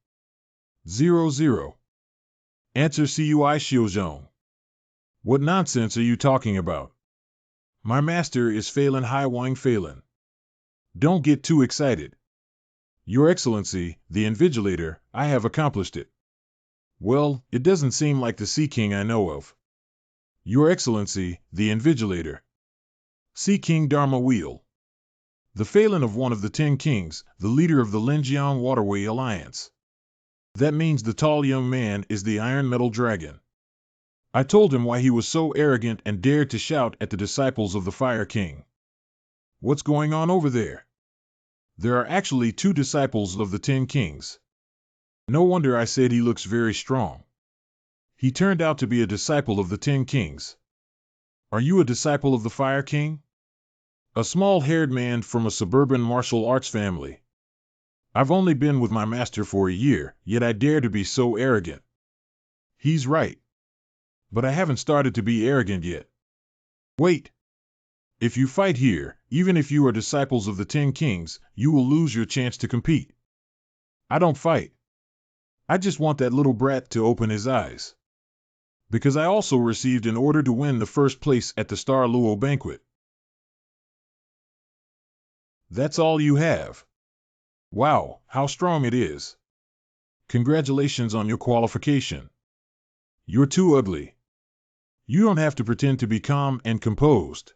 00. Answer Cui Xiuzhong. What nonsense are you talking about? My master is Phelan Hai Wang Phelan. Don't get too excited. Your Excellency, the Invigilator, I have accomplished it. Well, it doesn't seem like the Sea King I know of. Your Excellency, the Invigilator. Sea King Dharma Wheel. The Phelan of one of the 10 kings, the leader of the Linjiang Waterway Alliance. That means the tall young man is the Iron Metal Dragon. I told him why he was so arrogant and dared to shout at the disciples of the Fire King. What's going on over there? There are actually 2 disciples of the 10 kings. No wonder I said he looks very strong. He turned out to be a disciple of the 10 kings. Are you a disciple of the Fire King? A small-haired man from a suburban martial arts family. I've only been with my master for a year, yet I dare to be so arrogant. He's right. But I haven't started to be arrogant yet. Wait. If you fight here, even if you are disciples of the 10 kings, you will lose your chance to compete. I don't fight. I just want that little brat to open his eyes. Because I also received an order to win the first place at the Star Luo banquet. That's all you have. Wow, how strong it is. Congratulations on your qualification. You're too ugly. You don't have to pretend to be calm and composed.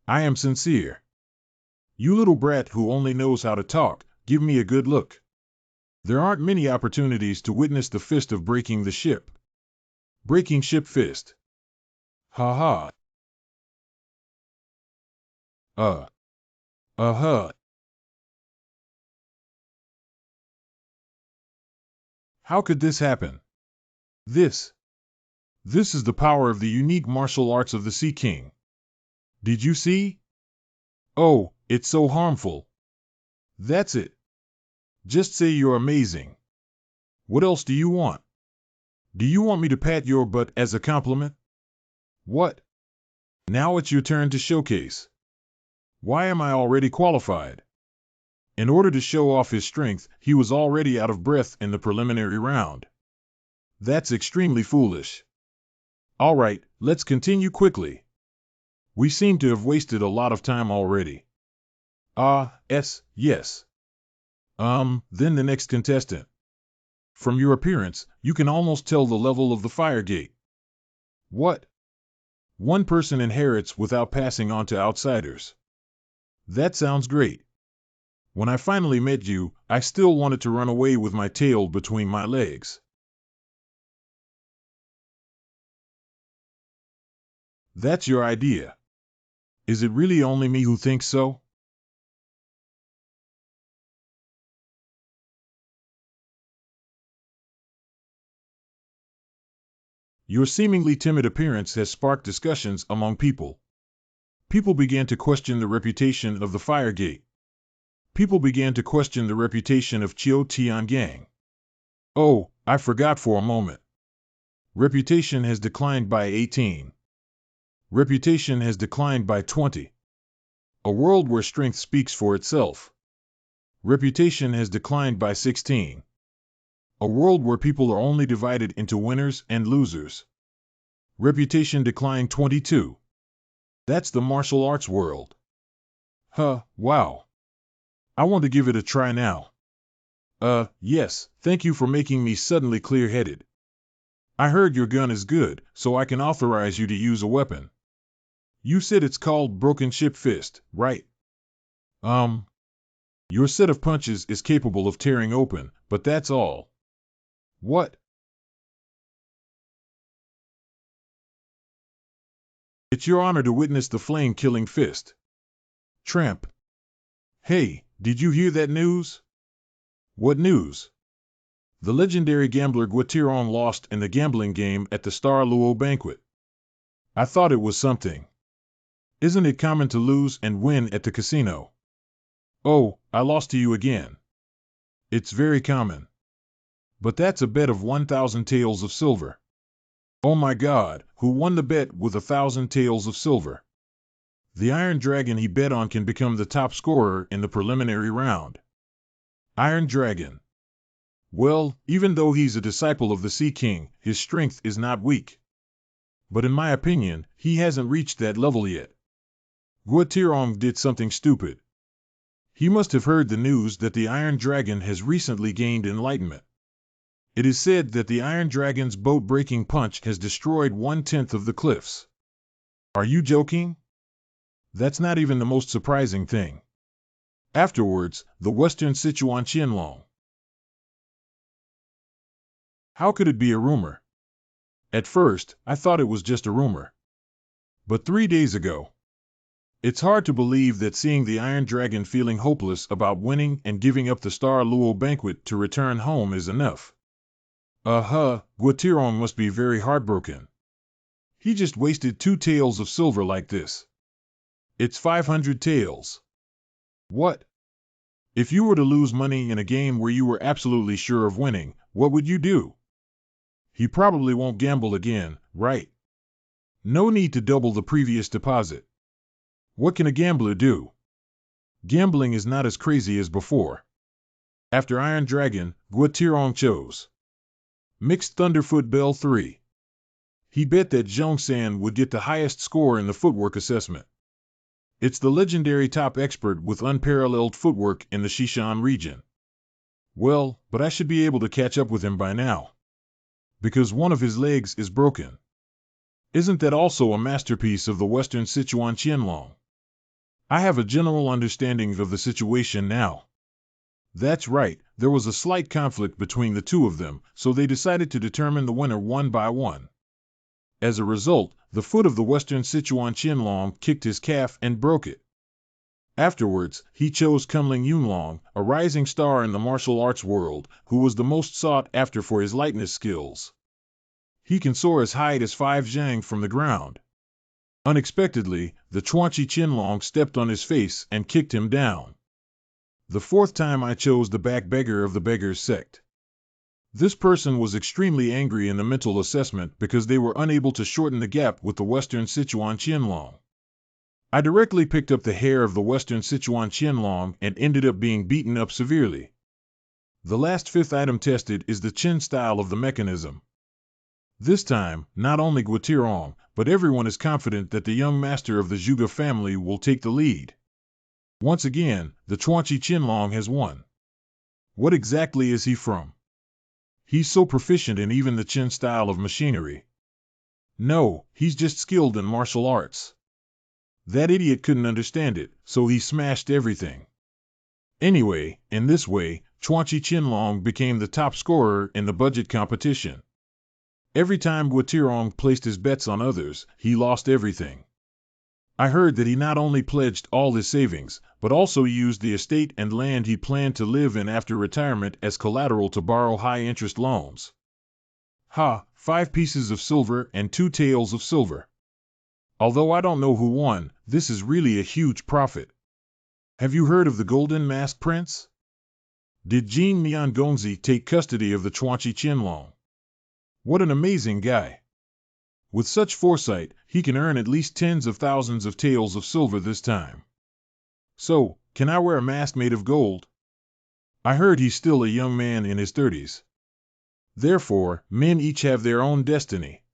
I am sincere. You little brat who only knows how to talk, give me a good look. There aren't many opportunities to witness the fist of breaking the ship. Breaking ship fist. Ha ha. Uh-huh. How could this happen? This is the power of the unique martial arts of the Sea King. Did you see? Oh, it's so harmful. That's it. Just say you're amazing. What else do you want? Do you want me to pat your butt as a compliment? What? Now it's your turn to showcase. Why am I already qualified? In order to show off his strength, he was already out of breath in the preliminary round. That's extremely foolish. All right, let's continue quickly. We seem to have wasted a lot of time already. Yes. Then the next contestant. From your appearance, you can almost tell the level of the fire gate. What? One person inherits without passing on to outsiders. That sounds great. When I finally met you, I still wanted to run away with my tail between my legs. That's your idea. Is it really only me who thinks so? Your seemingly timid appearance has sparked discussions among people. People began to question the reputation of the Fire Gate. People began to question the reputation of Qiu Tiangang. Oh, I forgot for a moment. Reputation has declined by 18. Reputation has declined by 20. A world where strength speaks for itself. Reputation has declined by 16. A world where people are only divided into winners and losers. Reputation declined 22. That's the martial arts world. Wow. I want to give it a try now. Yes, thank you for making me suddenly clear-headed. I heard your gun is good, so I can authorize you to use a weapon. You said it's called Broken Ship Fist, right? Um, your set of punches is capable of tearing open, but that's all. What? It's your honor to witness the flame-killing fist. Tramp. Hey, did you hear that news? What news? The legendary gambler Guatiron lost in the gambling game at the Star Luo banquet. I thought it was something. Isn't it common to lose and win at the casino? Oh, I lost to you again. It's very common. But that's a bet of 1,000 taels of silver. Oh my God, who won the bet with 1,000 taels of silver? The Iron Dragon he bet on can become the top scorer in the preliminary round. Iron Dragon. Well, even though he's a disciple of the Sea King, his strength is not weak. But in my opinion, he hasn't reached that level yet. Guatirong did something stupid. He must have heard the news that the Iron Dragon has recently gained enlightenment. It is said that the Iron Dragon's boat-breaking punch has destroyed 1/10 of the cliffs. Are you joking? That's not even the most surprising thing. Afterwards, the Western Sichuan Qianlong. How could it be a rumor? At first, I thought it was just a rumor. But 3 days ago. It's hard to believe that seeing the Iron Dragon feeling hopeless about winning and giving up the Star Luo banquet to return home is enough. Guatirong must be very heartbroken. He just wasted 2 taels of silver like this. It's 500 taels. What? If you were to lose money in a game where you were absolutely sure of winning, what would you do? He probably won't gamble again, right? No need to double the previous deposit. What can a gambler do? Gambling is not as crazy as before. After Iron Dragon, Guatirong chose Mixed Thunderfoot Bell 3. He bet that Zhongsan would get the highest score in the footwork assessment. It's the legendary top expert with unparalleled footwork in the Xishan region. Well, but I should be able to catch up with him by now. Because one of his legs is broken. Isn't that also a masterpiece of the Western Sichuan Qianlong? I have a general understanding of the situation now. That's right, there was a slight conflict between the two of them, so they decided to determine the winner one by one. As a result, the foot of the Western Sichuan Qianlong kicked his calf and broke it. Afterwards, he chose Kumling Yunlong, a rising star in the martial arts world, who was the most sought after for his lightness skills. He can soar as high as 5 zhang from the ground. Unexpectedly, the Chuanchi Qianlong stepped on his face and kicked him down. The 4th time I chose the back beggar of the beggar's sect. This person was extremely angry in the mental assessment because they were unable to shorten the gap with the Western Sichuan Qianlong. I directly picked up the hair of the Western Sichuan Qianlong and ended up being beaten up severely. The last 5th item tested is the Qin style of the mechanism. This time, not only Guatirong, but everyone is confident that the young master of the Zhuge family will take the lead. Once again, the Chuanchi Qianlong has won. What exactly is he from? He's so proficient in even the Qin style of machinery. No, he's just skilled in martial arts. That idiot couldn't understand it, so he smashed everything. Anyway, in this way, Chuanchi Qianlong became the top scorer in the budget competition. Every time Guatirong placed his bets on others, he lost everything. I heard that he not only pledged all his savings, but also used the estate and land he planned to live in after retirement as collateral to borrow high-interest loans. 5 pieces of silver and 2 taels of silver. Although I don't know who won, this is really a huge profit. Have you heard of the Golden Mask Prince? Did Jin Niangongzi take custody of the Chuanchi Qianlong? What an amazing guy. With such foresight, he can earn at least tens of thousands of taels of silver this time. So, can I wear a mask made of gold? I heard he's still a young man in his 30s. Therefore, men each have their own destiny.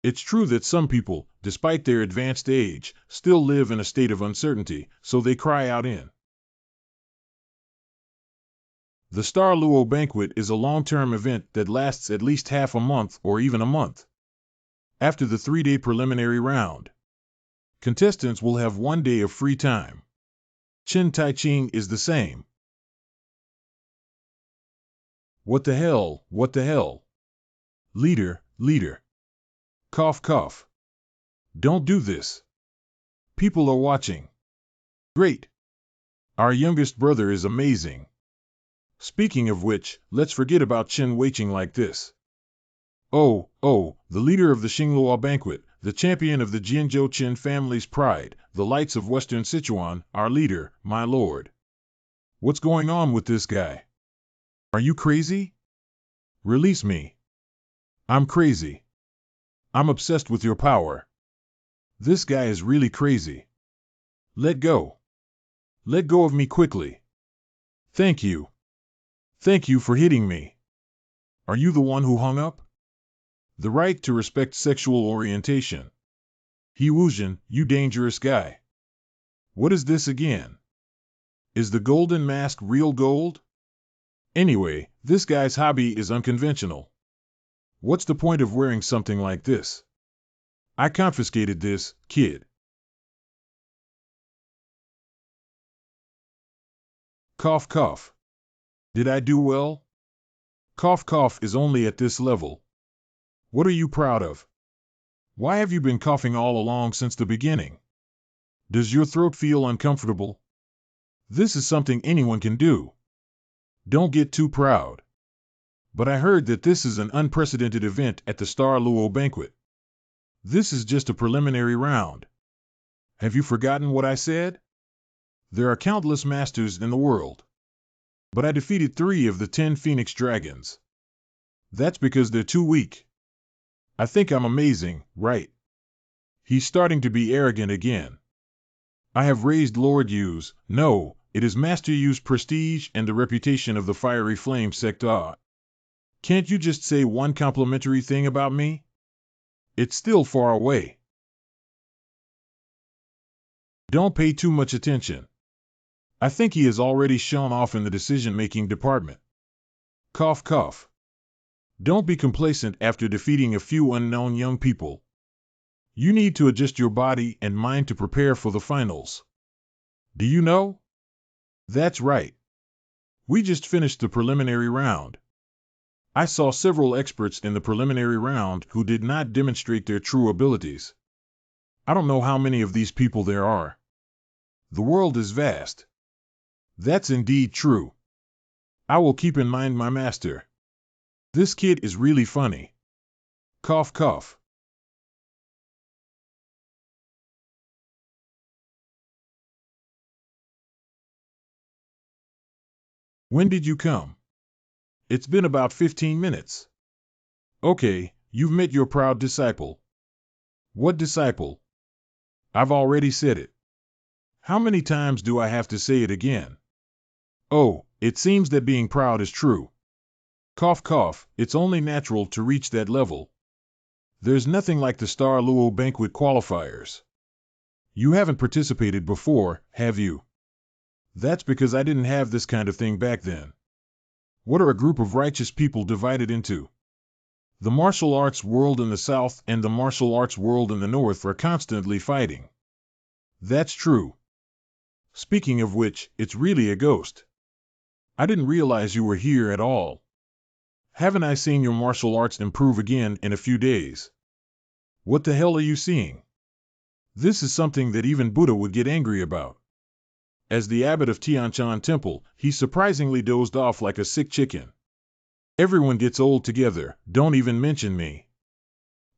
It's true that some people, despite their advanced age, still live in a state of uncertainty, so they cry out in The Star Luo Banquet is a long-term event that lasts at least half a month or even a month. After the 3-day preliminary round, contestants will have 1 day of free time. Chin Tai Ching is the same. What the hell, what the hell? Leader, leader. Cough, cough. Don't do this. People are watching. Great. Our youngest brother is amazing. Speaking of which, let's forget about Chin Weiqing like this. Oh, the leader of the Xingluo Banquet, the champion of the Jianzhou Qin family's pride, the lights of Western Sichuan, our leader, my lord. What's going on with this guy? Are you crazy? Release me. I'm crazy. I'm obsessed with your power. This guy is really crazy. Let go. Let go of me quickly. Thank you. Thank you for hitting me. Are you the one who hung up? The right to respect sexual orientation. He Wuzhen, you dangerous guy. What is this again? Is the golden mask real gold? Anyway, this guy's hobby is unconventional. What's the point of wearing something like this? I confiscated this, kid. Cough, cough. Did I do well? Cough, cough is only at this level. What are you proud of? Why have you been coughing all along since the beginning? Does your throat feel uncomfortable? This is something anyone can do. Don't get too proud. But I heard that this is an unprecedented event at the Star Luo Banquet. This is just a preliminary round. Have you forgotten what I said? There are countless masters in the world. But I defeated 3 of the 10 Phoenix Dragons. That's because they're too weak. I think I'm amazing, right? He's starting to be arrogant again. I have raised Lord Yu's, no, it is Master Yu's prestige and the reputation of the Fiery Flame sector. Can't you just say one complimentary thing about me? It's still far away. Don't pay too much attention. I think he has already shown off in the decision-making department. Cough, cough. Don't be complacent after defeating a few unknown young people. You need to adjust your body and mind to prepare for the finals. Do you know? That's right. We just finished the preliminary round. I saw several experts in the preliminary round who did not demonstrate their true abilities. I don't know how many of these people there are. The world is vast. That's indeed true. I will keep in mind my master. This kid is really funny. Cough, cough. When did you come? It's been about 15 minutes. Okay, you've met your proud disciple. What disciple? I've already said it. How many times do I have to say it again? Oh, it seems that being proud is true. Cough, cough, it's only natural to reach that level. There's nothing like the Star Luo Banquet qualifiers. You haven't participated before, have you? That's because I didn't have this kind of thing back then. What are a group of righteous people divided into? The martial arts world in the south and the martial arts world in the north are constantly fighting. That's true. Speaking of which, it's really a ghost. I didn't realize you were here at all. Haven't I seen your martial arts improve again in a few days? What the hell are you seeing? This is something that even Buddha would get angry about. As the abbot of Tianshan Temple, he surprisingly dozed off like a sick chicken. Everyone gets old together, don't even mention me.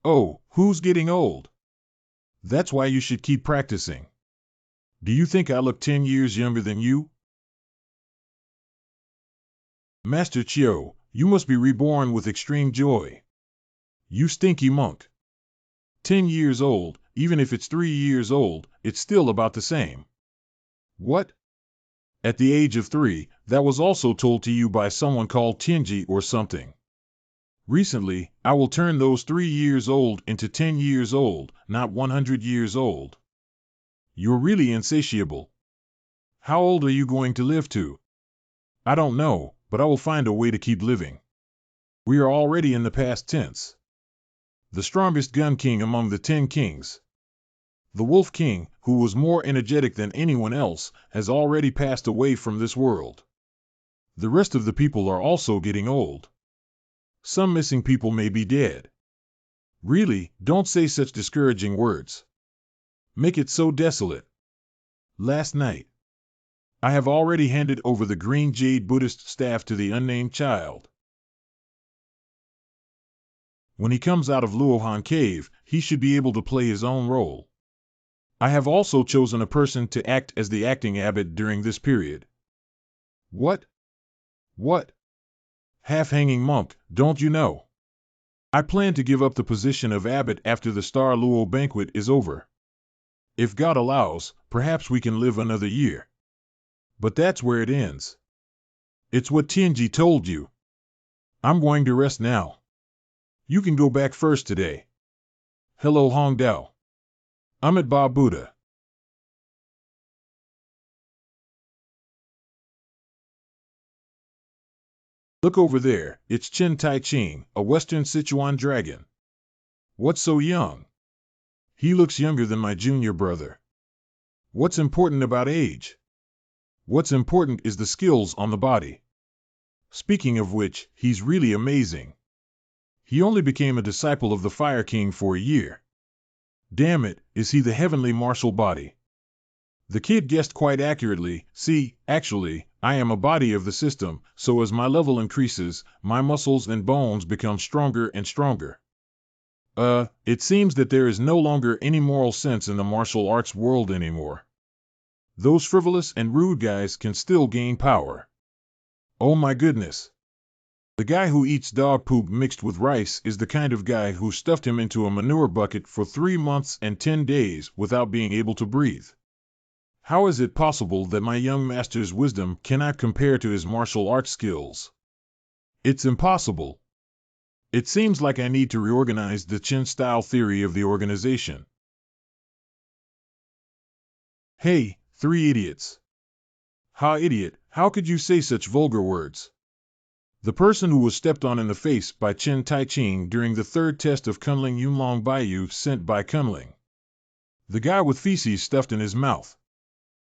Oh, who's getting old? That's why you should keep practicing. Do you think I look 10 years younger than you? Master Chiu, you must be reborn with extreme joy. You stinky monk. 10 years old, even if it's 3 years old, it's still about the same. What? At the age of 3, that was also told to you by someone called Tianji or something. Recently, I will turn those 3 years old into 10 years old, not 100 years old. You're really insatiable. How old are you going to live to? I don't know, but I will find a way to keep living. We are already in the past tense. The strongest gun king among the 10 kings. The Wolf King, who was more energetic than anyone else, has already passed away from this world. The rest of the people are also getting old. Some missing people may be dead. Really, don't say such discouraging words. Make it so desolate. Last night, I have already handed over the green jade Buddhist staff to the unnamed child. When he comes out of Luohan Cave, he should be able to play his own role. I have also chosen a person to act as the acting abbot during this period. What? What? Half-hanging monk, don't you know? I plan to give up the position of abbot after the Star Luo banquet is over. If God allows, perhaps we can live another year. But that's where it ends. It's what Tianji told you. I'm going to rest now. You can go back first today. Hello Hongdao. I'm at Ba Buddha. Look over there, it's Chen Tai-ching, a Western Sichuan dragon. What's so young? He looks younger than my junior brother. What's important about age? What's important is the skills on the body. Speaking of which, he's really amazing. He only became a disciple of the Fire King for a year. Damn it, is he the heavenly martial body? The kid guessed quite accurately. See, actually, I am a body of the system, so as my level increases, my muscles and bones become stronger and stronger. It seems that there is no longer any moral sense in the martial arts world anymore. Those frivolous and rude guys can still gain power. Oh my goodness. The guy who eats dog poop mixed with rice is the kind of guy who stuffed him into a manure bucket for 3 months and 10 days without being able to breathe. How is it possible that my young master's wisdom cannot compare to his martial arts skills? It's impossible. It seems like I need to reorganize the Qin-style theory of the organization. Hey, 3 idiots. Ha idiot, how could you say such vulgar words? The person who was stepped on in the face by Chen Tai-ching during the 3rd test of Kunling Yunlong Baiyu sent by Kunling. The guy with feces stuffed in his mouth.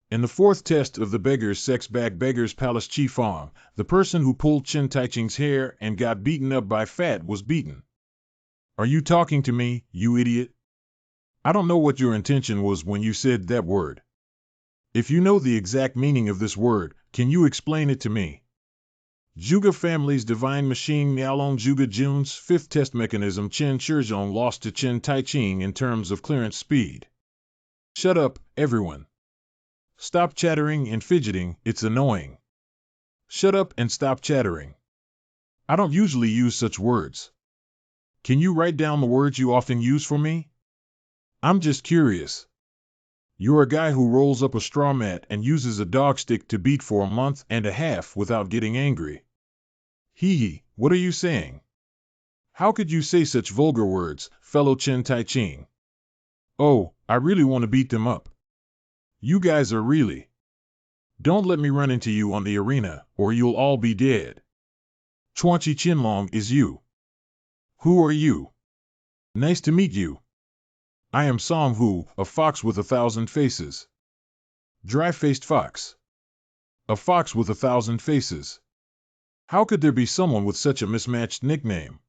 In the 4th test of the Beggar's Sex Bag Beggar's Palace Chi Fong, the person who pulled Chen Tai-ching's hair and got beaten up by Fat was beaten. Are you talking to me, you idiot? I don't know what your intention was when you said that word. If you know the exact meaning of this word, can you explain it to me? Zhuge family's divine machine Miaolong Zhuge Jun's 5th test mechanism Chen Shizhong lost to Chen Tai-ching in terms of clearance speed. Shut up, everyone. Stop chattering and fidgeting, it's annoying. Shut up and stop chattering. I don't usually use such words. Can you write down the words you often use for me? I'm just curious. You're a guy who rolls up a straw mat and uses a dog stick to beat for a month and a half without getting angry. Hee, what are you saying? How could you say such vulgar words, fellow Chen Tai-ching? Oh, I really want to beat them up. You guys are really. Don't let me run into you on the arena, or you'll all be dead. Chuanchi Qinlong is you. Who are you? Nice to meet you. I am Song Hu, a fox with 1,000 faces. Dry-faced fox. A fox with 1,000 faces. How could there be someone with such a mismatched nickname?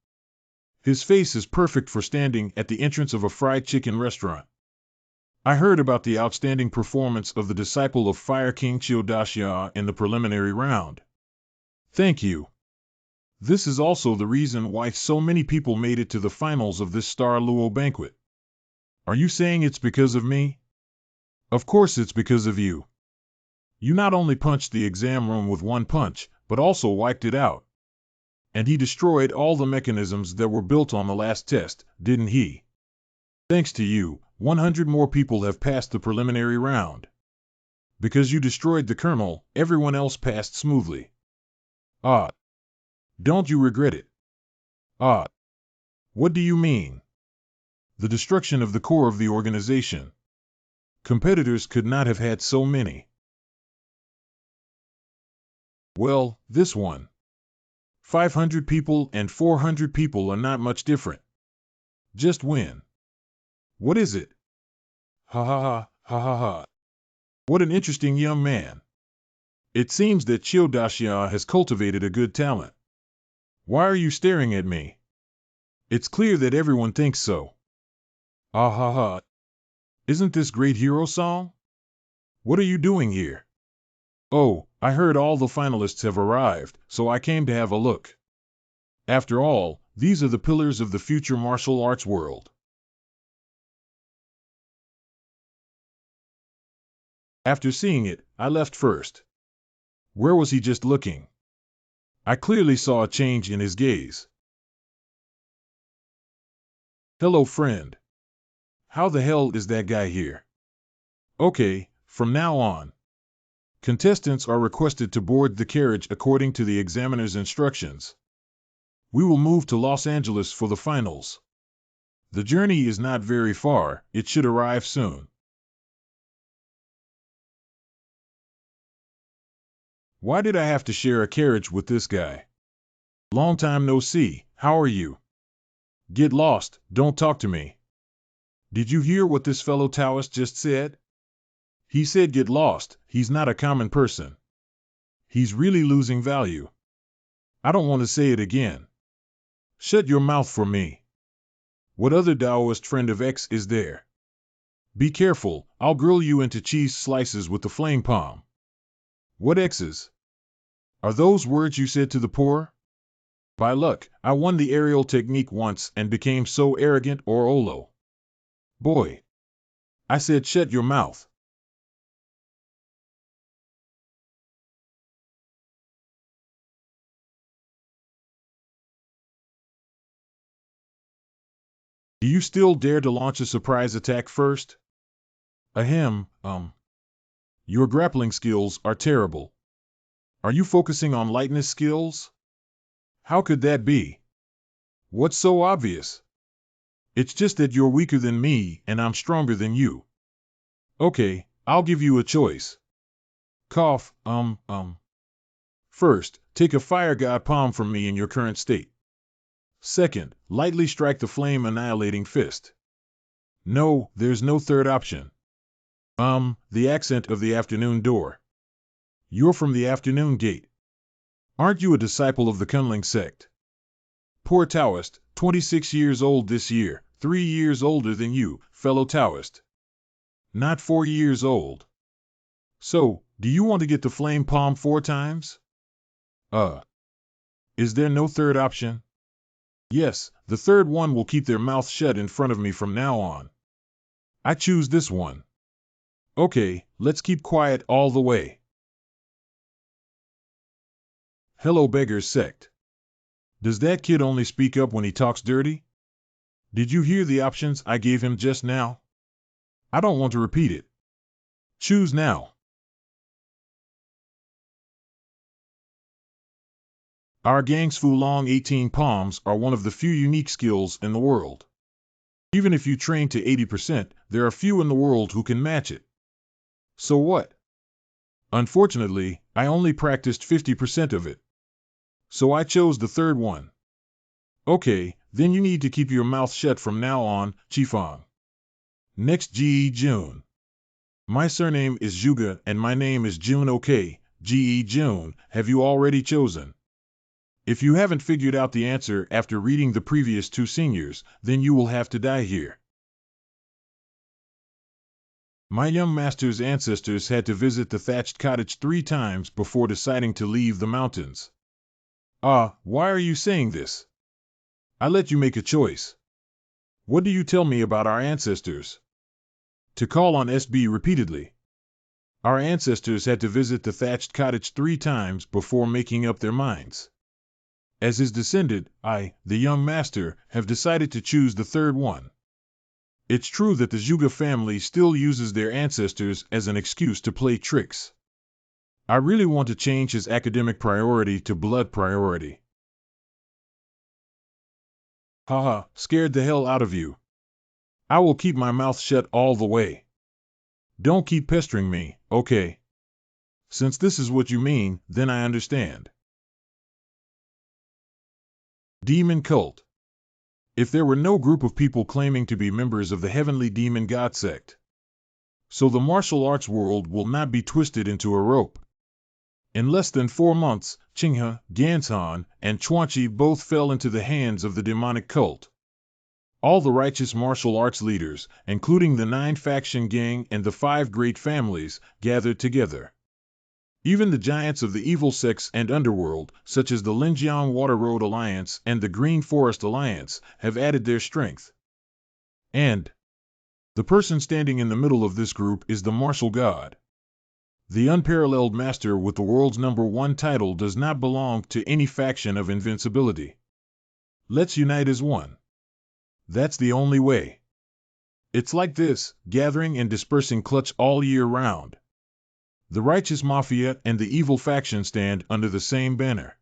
His face is perfect for standing at the entrance of a fried chicken restaurant. I heard about the outstanding performance of the disciple of Fire King Qiu Daxia in the preliminary round. Thank you. This is also the reason why so many people made it to the finals of this Star Luo banquet. Are you saying it's because of me? Of course it's because of you. You not only punched the exam room with 1 punch, but also wiped it out. And he destroyed all the mechanisms that were built on the last test, didn't he? Thanks to you, 100 more people have passed the preliminary round. Because you destroyed the kernel, everyone else passed smoothly. Ah. Don't you regret it? Ah. What do you mean? The destruction of the core of the organization. Competitors could not have had so many. Well, this one. 500 people and 400 people are not much different. Just win. What is it? Ha ha ha, ha ha ha. What an interesting young man. It seems that Chiodashia has cultivated a good talent. Why are you staring at me? It's clear that everyone thinks so. Ah ha ha. Isn't this great hero song? What are you doing here? Oh, I heard all the finalists have arrived, so I came to have a look. After all, these are the pillars of the future martial arts world. After seeing it, I left first. Where was he just looking? I clearly saw a change in his gaze. Hello, friend. How the hell is that guy here? Okay, from now on, contestants are requested to board the carriage according to the examiner's instructions. We will move to Los Angeles for the finals. The journey is not very far, it should arrive soon. Why did I have to share a carriage with this guy? Long time no see, how are you? Get lost, don't talk to me. Did you hear what this fellow Taoist just said? He said get lost, he's not a common person. He's really losing value. I don't want to say it again. Shut your mouth for me. What other Taoist friend of X is there? Be careful, I'll grill you into cheese slices with the flame palm. What X's? Are those words you said to the poor? By luck, I won the aerial technique once and became so arrogant or Olo. Boy. I said shut your mouth. Do you still dare to launch a surprise attack first? Ahem, Your grappling skills are terrible. Are you focusing on lightness skills? How could that be? What's so obvious? It's just that you're weaker than me and I'm stronger than you. Okay, I'll give you a choice. Cough, First, take a fire god palm from me in your current state. Second, lightly strike the flame annihilating fist. No, there's no third option. The accent of the afternoon door. You're from the afternoon gate. Aren't you a disciple of the Kunling sect? Poor Taoist, 26 years old this year, 3 years older than you, fellow Taoist. Not 4 years old. So, do you want to get the flame palm 4 times? Is there no third option? Yes, the third one will keep their mouth shut in front of me from now on. I choose this one. Okay, let's keep quiet all the way. Hello, beggars sect. Does that kid only speak up when he talks dirty? Did you hear the options I gave him just now? I don't want to repeat it. Choose now. Our Gang's Fulong 18 palms are one of the few unique skills in the world. Even if you train to 80%, there are few in the world who can match it. So what? Unfortunately, I only practiced 50% of it. So I chose the third one. Okay, then you need to keep your mouth shut from now on, Chifang. Next, G.E. June. My surname is Zhuge and my name is June. Okay, G.E. June, have you already chosen? If you haven't figured out the answer after reading the previous 2 seniors, then you will have to die here. My young master's ancestors had to visit the thatched cottage 3 times before deciding to leave the mountains. Why are you saying this? I let you make a choice. What do you tell me about our ancestors? To call on SB repeatedly. Our ancestors had to visit the thatched cottage 3 times before making up their minds. As his descendant, I, the young master, have decided to choose the third one. It's true that the Zhuge family still uses their ancestors as an excuse to play tricks. I really want to change his academic priority to blood priority. Haha, scared the hell out of you. I will keep my mouth shut all the way. Don't keep pestering me, okay? Since this is what you mean, then I understand. Demon cult. If there were no group of people claiming to be members of the heavenly demon god sect, so the martial arts world will not be twisted into a rope. In less than 4 months, Qinghe, Gansan, and Chuanqi both fell into the hands of the demonic cult. All the righteous martial arts leaders, including the 9-faction gang and the 5 great families, gathered together. Even the giants of the evil sects and underworld, such as the Linjiang Water Road Alliance and the Green Forest Alliance, have added their strength. And the person standing in the middle of this group is the martial god. The unparalleled master with the world's #1 title does not belong to any faction of invincibility. Let's unite as one. That's the only way. It's like this, gathering and dispersing clutch all year round. The righteous mafia and the evil faction stand under the same banner.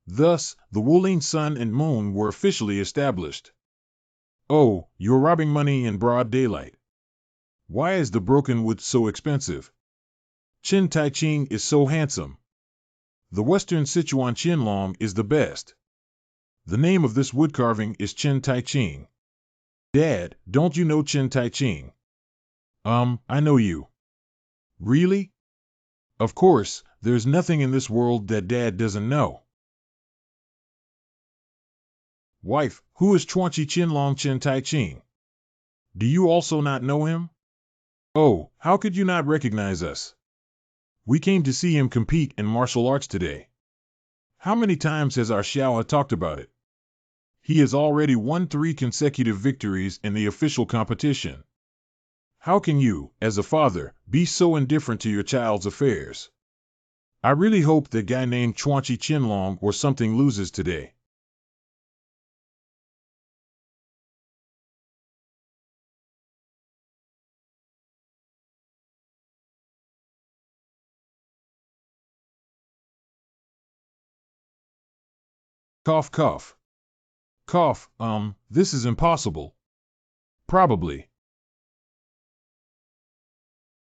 Thus, the Wulin Sun and Moon were officially established. Oh, you're robbing money in broad daylight. Why is the broken wood so expensive? Qin Tai Ching is so handsome. The Western Sichuan Qianlong is the best. The name of this wood carving is Qin Tai Ching. Dad, don't you know Qin Tai Ching? I know you. Really? Of course, there's nothing in this world that Dad doesn't know. Wife, who is Chuanqi Qianlong Qin Tai Ching? Do you also not know him? Oh, how could you not recognize us? We came to see him compete in martial arts today. How many times has our Xiao talked about it? He has already won 3 consecutive victories in the official competition. How can you, as a father, be so indifferent to your child's affairs? I really hope that guy named Chuanqi Qianlong or something loses today. Cough, cough. Cough, this is impossible. Probably.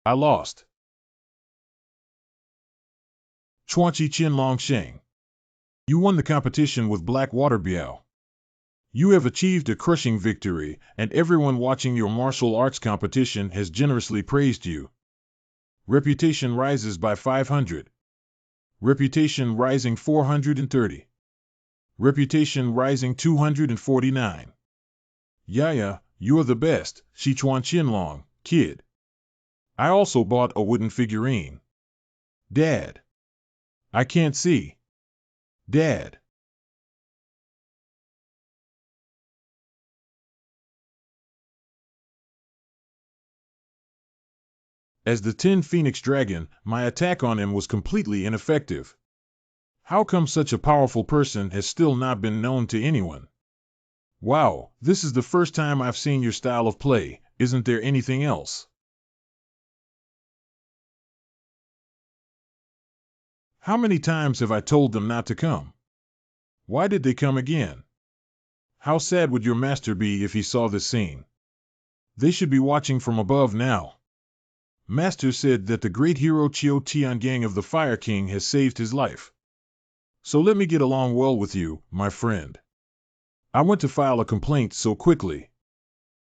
I lost. Chuanqi Qianlong Sheng. You won the competition with Black Water Biao. You have achieved a crushing victory, and everyone watching your martial arts competition has generously praised you. Reputation rises by 500. Reputation rising 430. Reputation rising 249. Yeah, you're the best, Sichuan Qianlong, kid. I also bought a wooden figurine. Dad. I can't see. Dad. As the Tin Phoenix Dragon, my attack on him was completely ineffective. How come such a powerful person has still not been known to anyone? Wow, this is the first time I've seen your style of play. Isn't there anything else? How many times have I told them not to come? Why did they come again? How sad would your master be if he saw this scene? They should be watching from above now. Master said that the great hero Qiu Tiangang of the Fire King has saved his life. So let me get along well with you, my friend. I went to file a complaint so quickly.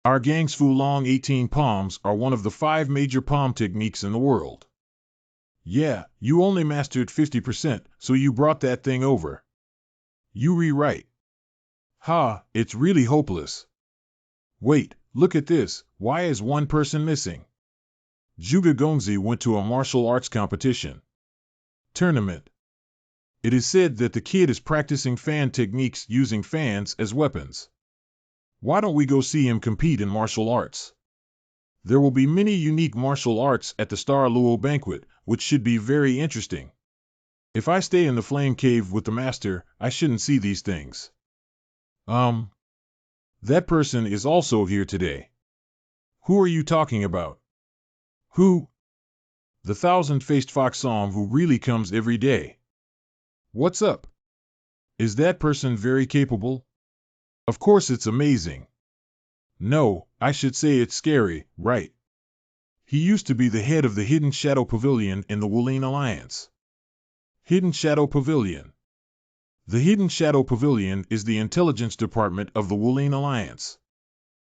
Our gang's Fulong 18 palms are one of the 5 major palm techniques in the world. Yeah, you only mastered 50%, so you brought that thing over. You rewrite. Ha, it's really hopeless. Wait, look at this, why is one person missing? Zhuge Gongzi went to a martial arts competition. Tournament. It is said that the kid is practicing fan techniques using fans as weapons. Why don't we go see him compete in martial arts? There will be many unique martial arts at the Star Luo banquet, which should be very interesting. If I stay in the flame cave with the master, I shouldn't see these things. That person is also here today. Who are you talking about? Who? The 1,000-faced Foxom who really comes every day. What's up? Is that person very capable? Of course it's amazing. No, I should say it's scary, right? He used to be the head of the Hidden Shadow Pavilion in the Wulin Alliance. Hidden Shadow Pavilion. The Hidden Shadow Pavilion is the intelligence department of the Wuling Alliance.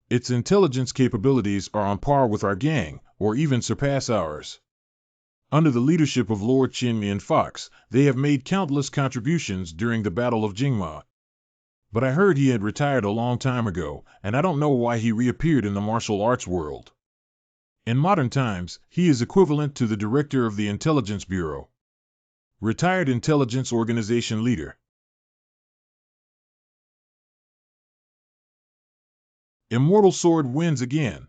Its intelligence capabilities are on par with our gang, or even surpass ours. Under the leadership of Lord Chin-Mian Fox, they have made countless contributions during the Battle of Jingma. But I heard he had retired a long time ago, and I don't know why he reappeared in the martial arts world. In modern times, he is equivalent to the director of the Intelligence Bureau. Retired Intelligence Organization Leader. Immortal Sword wins again.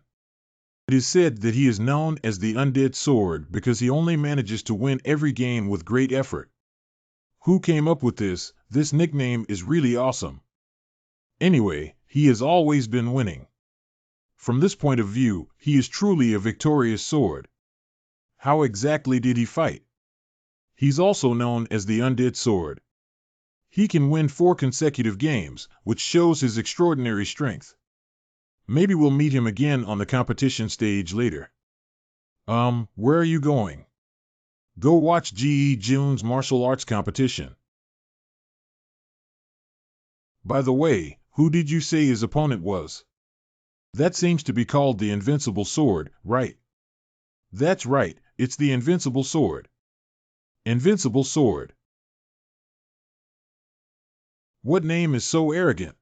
It is said that he is known as the Undead Sword because he only manages to win every game with great effort. Who came up with this? This nickname is really awesome. Anyway, he has always been winning. From this point of view, he is truly a victorious sword. How exactly did he fight? He's also known as the Undead Sword. He can win 4 consecutive games, which shows his extraordinary strength. Maybe we'll meet him again on the competition stage later. Where are you going? Go watch G.E. June's martial arts competition. By the way, who did you say his opponent was? That seems to be called the Invincible Sword, right? That's right, it's the Invincible Sword. Invincible Sword. What name is so arrogant?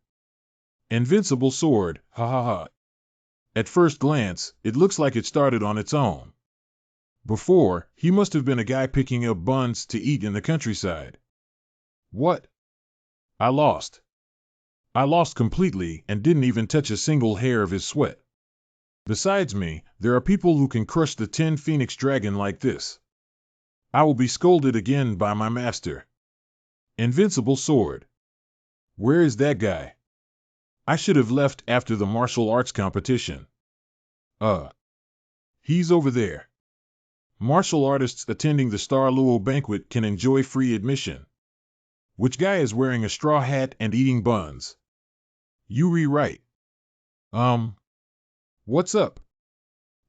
Invincible Sword, ha ha ha. At first glance, it looks like it started on its own. Before, he must have been a guy picking up buns to eat in the countryside. What? I lost. I lost completely and didn't even touch a single hair of his sweat. Besides me, there are people who can crush the 10 Phoenix Dragon like this. I will be scolded again by my master. Invincible Sword. Where is that guy? I should have left after the martial arts competition. He's over there. Martial artists attending the Star Luo banquet can enjoy free admission. Which guy is wearing a straw hat and eating buns? You rewrite. What's up?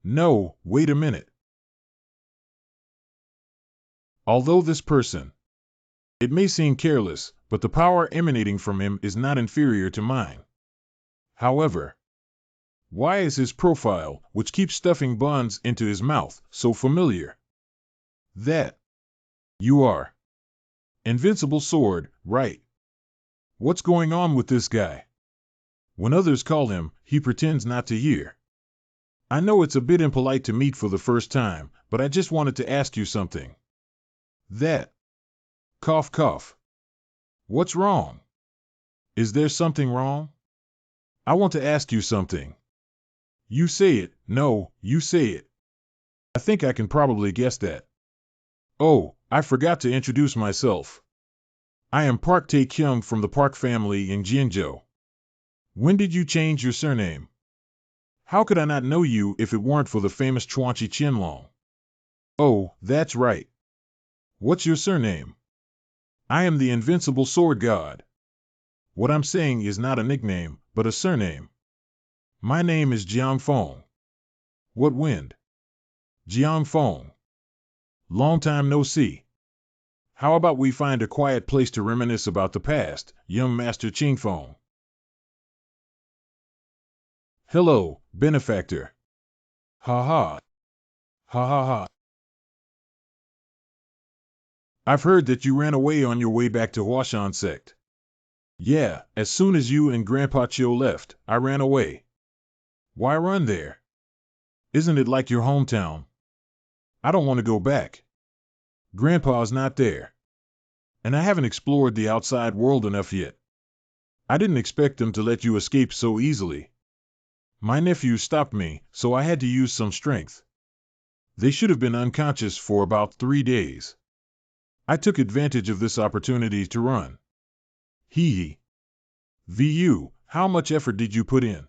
No, wait a minute. Although this person, it may seem careless, but the power emanating from him is not inferior to mine. However, why is his profile, which keeps stuffing buns into his mouth, so familiar? That you are. Invincible Sword, right? What's going on with this guy? When others call him, he pretends not to hear. I know it's a bit impolite to meet for the first time, but I just wanted to ask you something. That. Cough cough. What's wrong? Is there something wrong? I want to ask you something. You say it. No, you say it. I think I can probably guess that. Oh, I forgot to introduce myself. I am Park Tae-kyung from the Park family in Jinzhou. When did you change your surname? How could I not know you if it weren't for the famous Chuanchi Qianlong? Oh, that's right. What's your surname? I am the Invincible Sword God. What I'm saying is not a nickname, but a surname. My name is Jiang Feng. What wind? Jiang Feng. Long time no see. How about we find a quiet place to reminisce about the past, young Master Qing Feng? Hello, benefactor. Ha ha. Ha ha ha. I've heard that you ran away on your way back to Huashan sect. Yeah, as soon as you and Grandpa Chiu left, I ran away. Why run there? Isn't it like your hometown? I don't want to go back. Grandpa's not there. And I haven't explored the outside world enough yet. I didn't expect them to let you escape so easily. My nephew stopped me, so I had to use some strength. They should have been unconscious for about 3 days. I took advantage of this opportunity to run. Hee. VU, how much effort did you put in?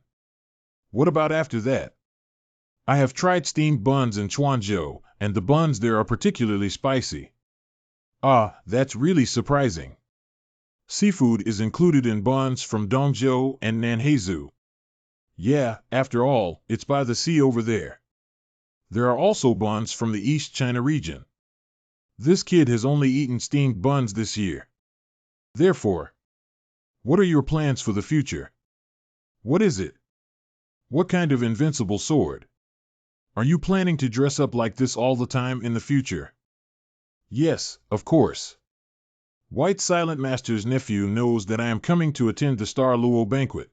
What about after that? I have tried steamed buns in Chuanzhou, and the buns there are particularly spicy. Ah, that's really surprising. Seafood is included in buns from Dongzhou and Nanheizu. Yeah, after all, it's by the sea over there. There are also buns from the East China region. This kid has only eaten steamed buns this year. Therefore, what are your plans for the future? What is it? What kind of invincible sword? Are you planning to dress up like this all the time in the future? Yes, of course. White Silent Master's nephew knows that I am coming to attend the Star Luo banquet.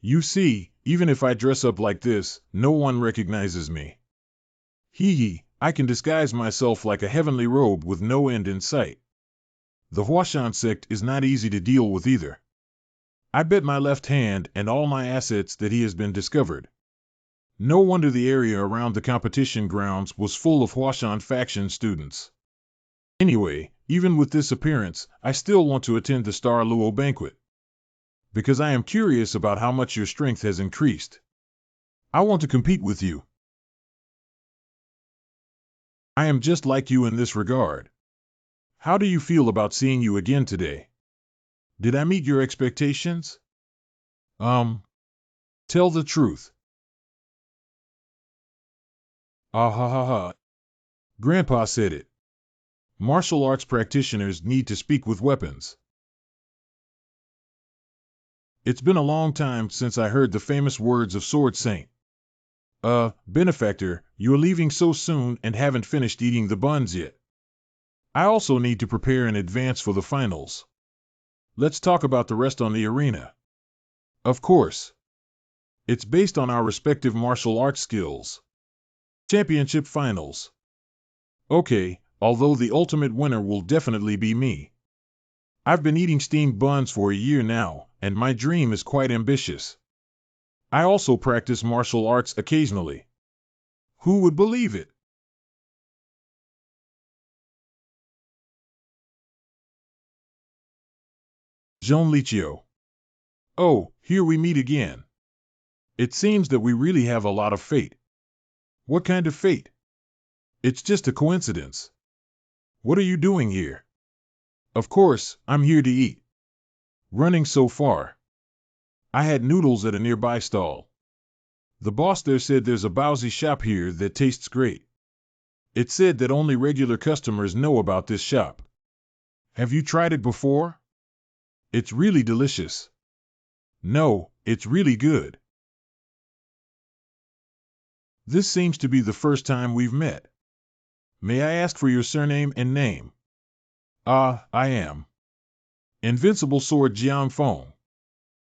You see, even if I dress up like this, no one recognizes me. Hee hee, I can disguise myself like a heavenly robe with no end in sight. The Huashan sect is not easy to deal with either. I bet my left hand and all my assets that he has been discovered. No wonder the area around the competition grounds was full of Huashan faction students. Anyway, even with this appearance, I still want to attend the Star Luo banquet. Because I am curious about how much your strength has increased. I want to compete with you. I am just like you in this regard. How do you feel about seeing you again today? Did I meet your expectations? Tell the truth. Ah ha ha ha. Grandpa said it. Martial arts practitioners need to speak with weapons. It's been a long time since I heard the famous words of Sword Saint. Benefactor, you're leaving so soon and haven't finished eating the buns yet. I also need to prepare in advance for the finals. Let's talk about the rest on the arena. Of course. It's based on our respective martial arts skills. Championship finals. Okay, although the ultimate winner will definitely be me. I've been eating steamed buns for a year now, and my dream is quite ambitious. I also practice martial arts occasionally. Who would believe it? Jean Lichio. Oh, here we meet again. It seems that we really have a lot of fate. What kind of fate? It's just a coincidence. What are you doing here? Of course, I'm here to eat. Running so far. I had noodles at a nearby stall. The boss there said there's a Baozi shop here that tastes great. It said that only regular customers know about this shop. Have you tried it before? It's really delicious. No, it's really good. This seems to be the first time we've met. May I ask for your surname and name? I am Invincible Sword Jiang Feng.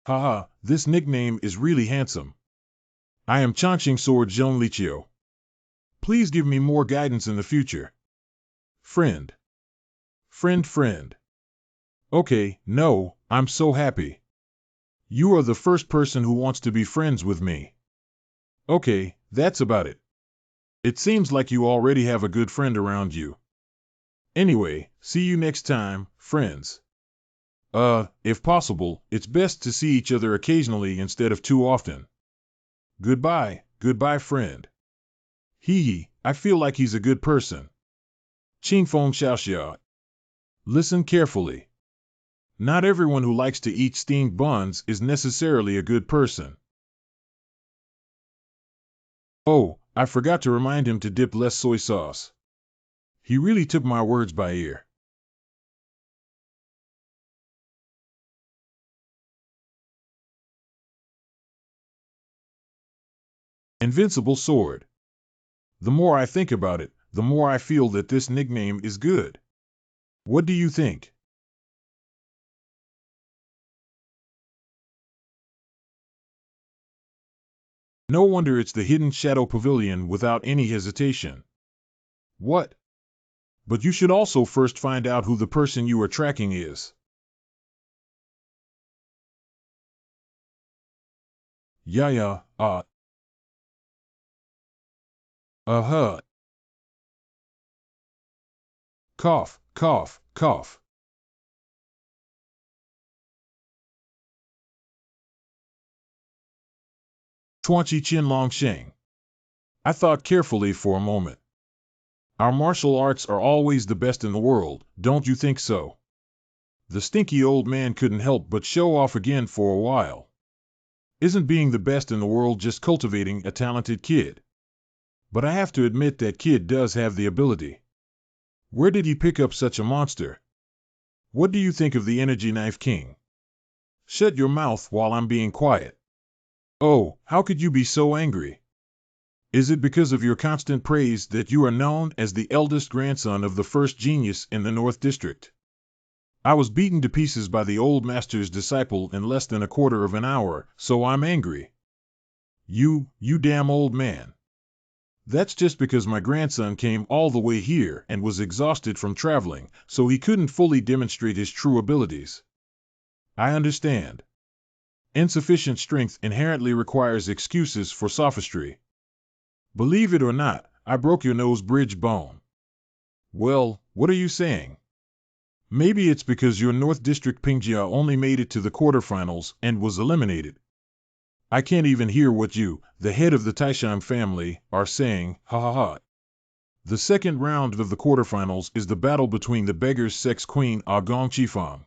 Haha, this nickname is really handsome. I am Changqing Sword Zhong Lichio. Please give me more guidance in the future. Friend. Friend. Okay, no, I'm so happy. You are the first person who wants to be friends with me. Okay, that's about it. It seems like you already have a good friend around you. Anyway, see you next time, friends. If possible, it's best to see each other occasionally instead of too often. Goodbye, friend. Hee, I feel like he's a good person. Qingfeng Xiaoxia. Listen carefully. Not everyone who likes to eat steamed buns is necessarily a good person. Oh, I forgot to remind him to dip less soy sauce. He really took my words by ear. Invincible Sword. The more I think about it, the more I feel that this nickname is good. What do you think? No wonder it's the Hidden Shadow Pavilion without any hesitation. What? But you should also first find out who the person you are tracking is. Yeah, uh-huh. Cough. 20 Qin Long Sheng. I thought carefully for a moment. Our martial arts are always the best in the world, don't you think so? The stinky old man couldn't help but show off again for a while. Isn't being the best in the world just cultivating a talented kid? But I have to admit that kid does have the ability. Where did he pick up such a monster? What do you think of the Energy Knife King? Shut your mouth while I'm being quiet. Oh, how could you be so angry? Is it because of your constant praise that you are known as the eldest grandson of the first genius in the North District? I was beaten to pieces by the old master's disciple in less than a quarter of an hour, so I'm angry. You damn old man. That's just because my grandson came all the way here and was exhausted from traveling, so he couldn't fully demonstrate his true abilities. I understand. Insufficient strength inherently requires excuses for sophistry. Believe it or not, I broke your nose bridge bone. Well, what are you saying? Maybe it's because your North District Pingjia only made it to the quarterfinals and was eliminated. I can't even hear what you, the head of the Taishan family, are saying, ha ha ha. The second round of the quarterfinals is the battle between the beggar's sex queen Agong Chifang.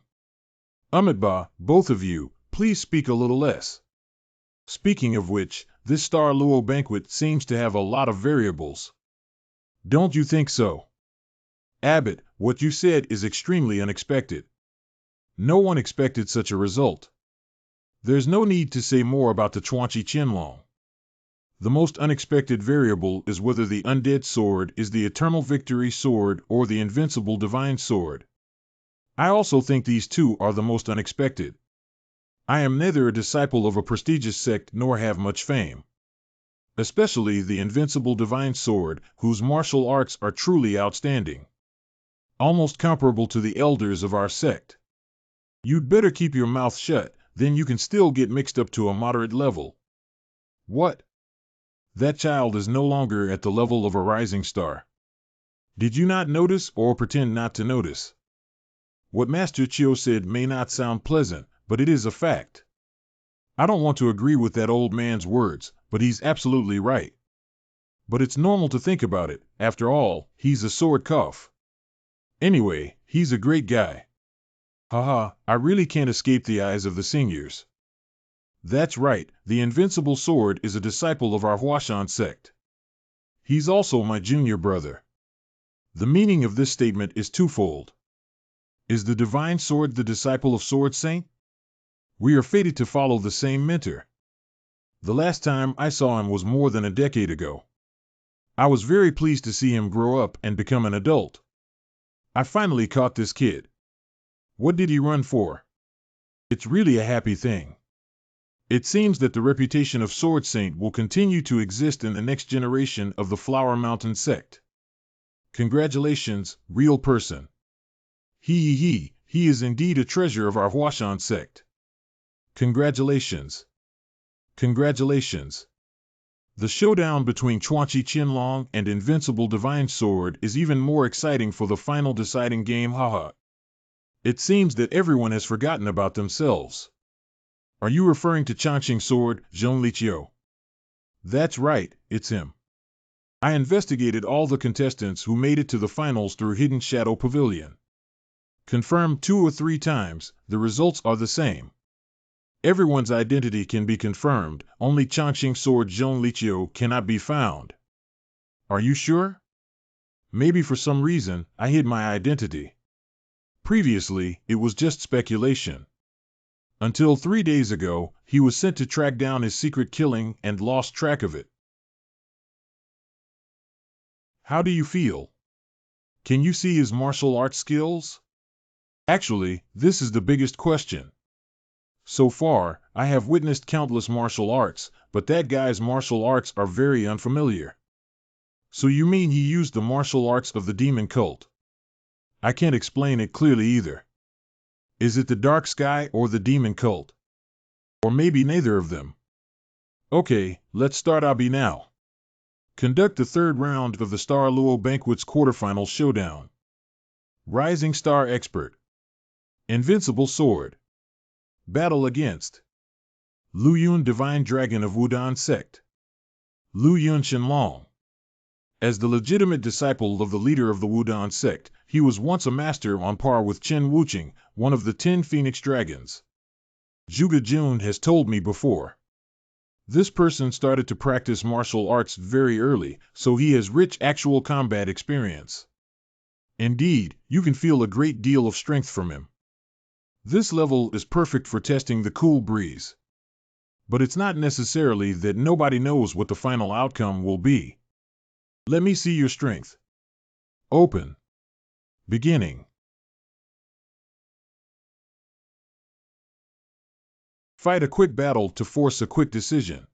Amitba, both of you, please speak a little less. Speaking of which, this Star Luo banquet seems to have a lot of variables. Don't you think so? Abbott, what you said is extremely unexpected. No one expected such a result. There's no need to say more about the Chuanchi Qianlong. The most unexpected variable is whether the undead sword is the eternal victory sword or the invincible divine sword. I also think these two are the most unexpected. I am neither a disciple of a prestigious sect nor have much fame. Especially the invincible divine sword, whose martial arts are truly outstanding. Almost comparable to the elders of our sect. You'd better keep your mouth shut, then you can still get mixed up to a moderate level. What? That child is no longer at the level of a rising star. Did you not notice or pretend not to notice? What Master Chiu said may not sound pleasant, but it is a fact. I don't want to agree with that old man's words, but he's absolutely right. But it's normal to think about it. After all, he's a sword cough. Anyway, he's a great guy. Haha, I really can't escape the eyes of the seniors. That's right, the invincible sword is a disciple of our Huashan sect. He's also my junior brother. The meaning of this statement is twofold. Is the divine sword the disciple of Sword Saint? We are fated to follow the same mentor. The last time I saw him was more than a decade ago. I was very pleased to see him grow up and become an adult. I finally caught this kid. What did he run for? It's really a happy thing. It seems that the reputation of Sword Saint will continue to exist in the next generation of the Flower Mountain sect. Congratulations, real person. He is indeed a treasure of our Huashan sect. Congratulations. Congratulations. The showdown between Chuanchi Qianlong and Invincible Divine Sword is even more exciting for the final deciding game, haha. It seems that everyone has forgotten about themselves. Are you referring to Chanqing Sword, Zhong Liqiu? That's right, it's him. I investigated all the contestants who made it to the finals through Hidden Shadow Pavilion. Confirmed 2 or 3 times, the results are the same. Everyone's identity can be confirmed, only Chanqing Sword Zhong Liqiu cannot be found. Are you sure? Maybe for some reason, I hid my identity. Previously, it was just speculation. Until 3 days ago, he was sent to track down his secret killing and lost track of it. How do you feel? Can you see his martial arts skills? Actually, this is the biggest question. So far, I have witnessed countless martial arts, but that guy's martial arts are very unfamiliar. So you mean he used the martial arts of the demon cult? I can't explain it clearly either. Is it the dark sky or the demon cult? Or maybe neither of them? Okay, let's start Abi now. Conduct the 3rd round of the Star Luo Banquet's quarterfinal showdown. Rising Star Expert. Invincible Sword. Battle against Lu Yun Divine Dragon of Wudan Sect. Lu Yun Qianlong. As the legitimate disciple of the leader of the Wudan sect, he was once a master on par with Chen Wuqing, one of the 10 Phoenix Dragons. Zhuge Jun has told me before. This person started to practice martial arts very early, so he has rich actual combat experience. Indeed, you can feel a great deal of strength from him. This level is perfect for testing the cool breeze. But it's not necessarily that nobody knows what the final outcome will be. Let me see your strength. Open. Beginning. Fight a quick battle to force a quick decision.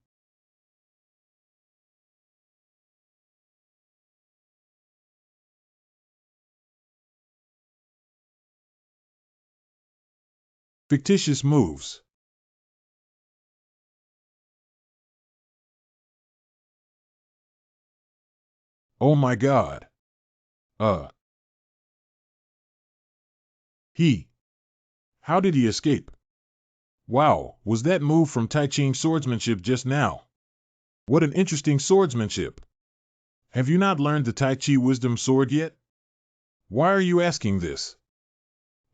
Fictitious moves. Oh my God. He. How did he escape? Wow, was that move from Tai Chi swordsmanship just now? What an interesting swordsmanship. Have you not learned the Tai Chi wisdom sword yet? Why are you asking this?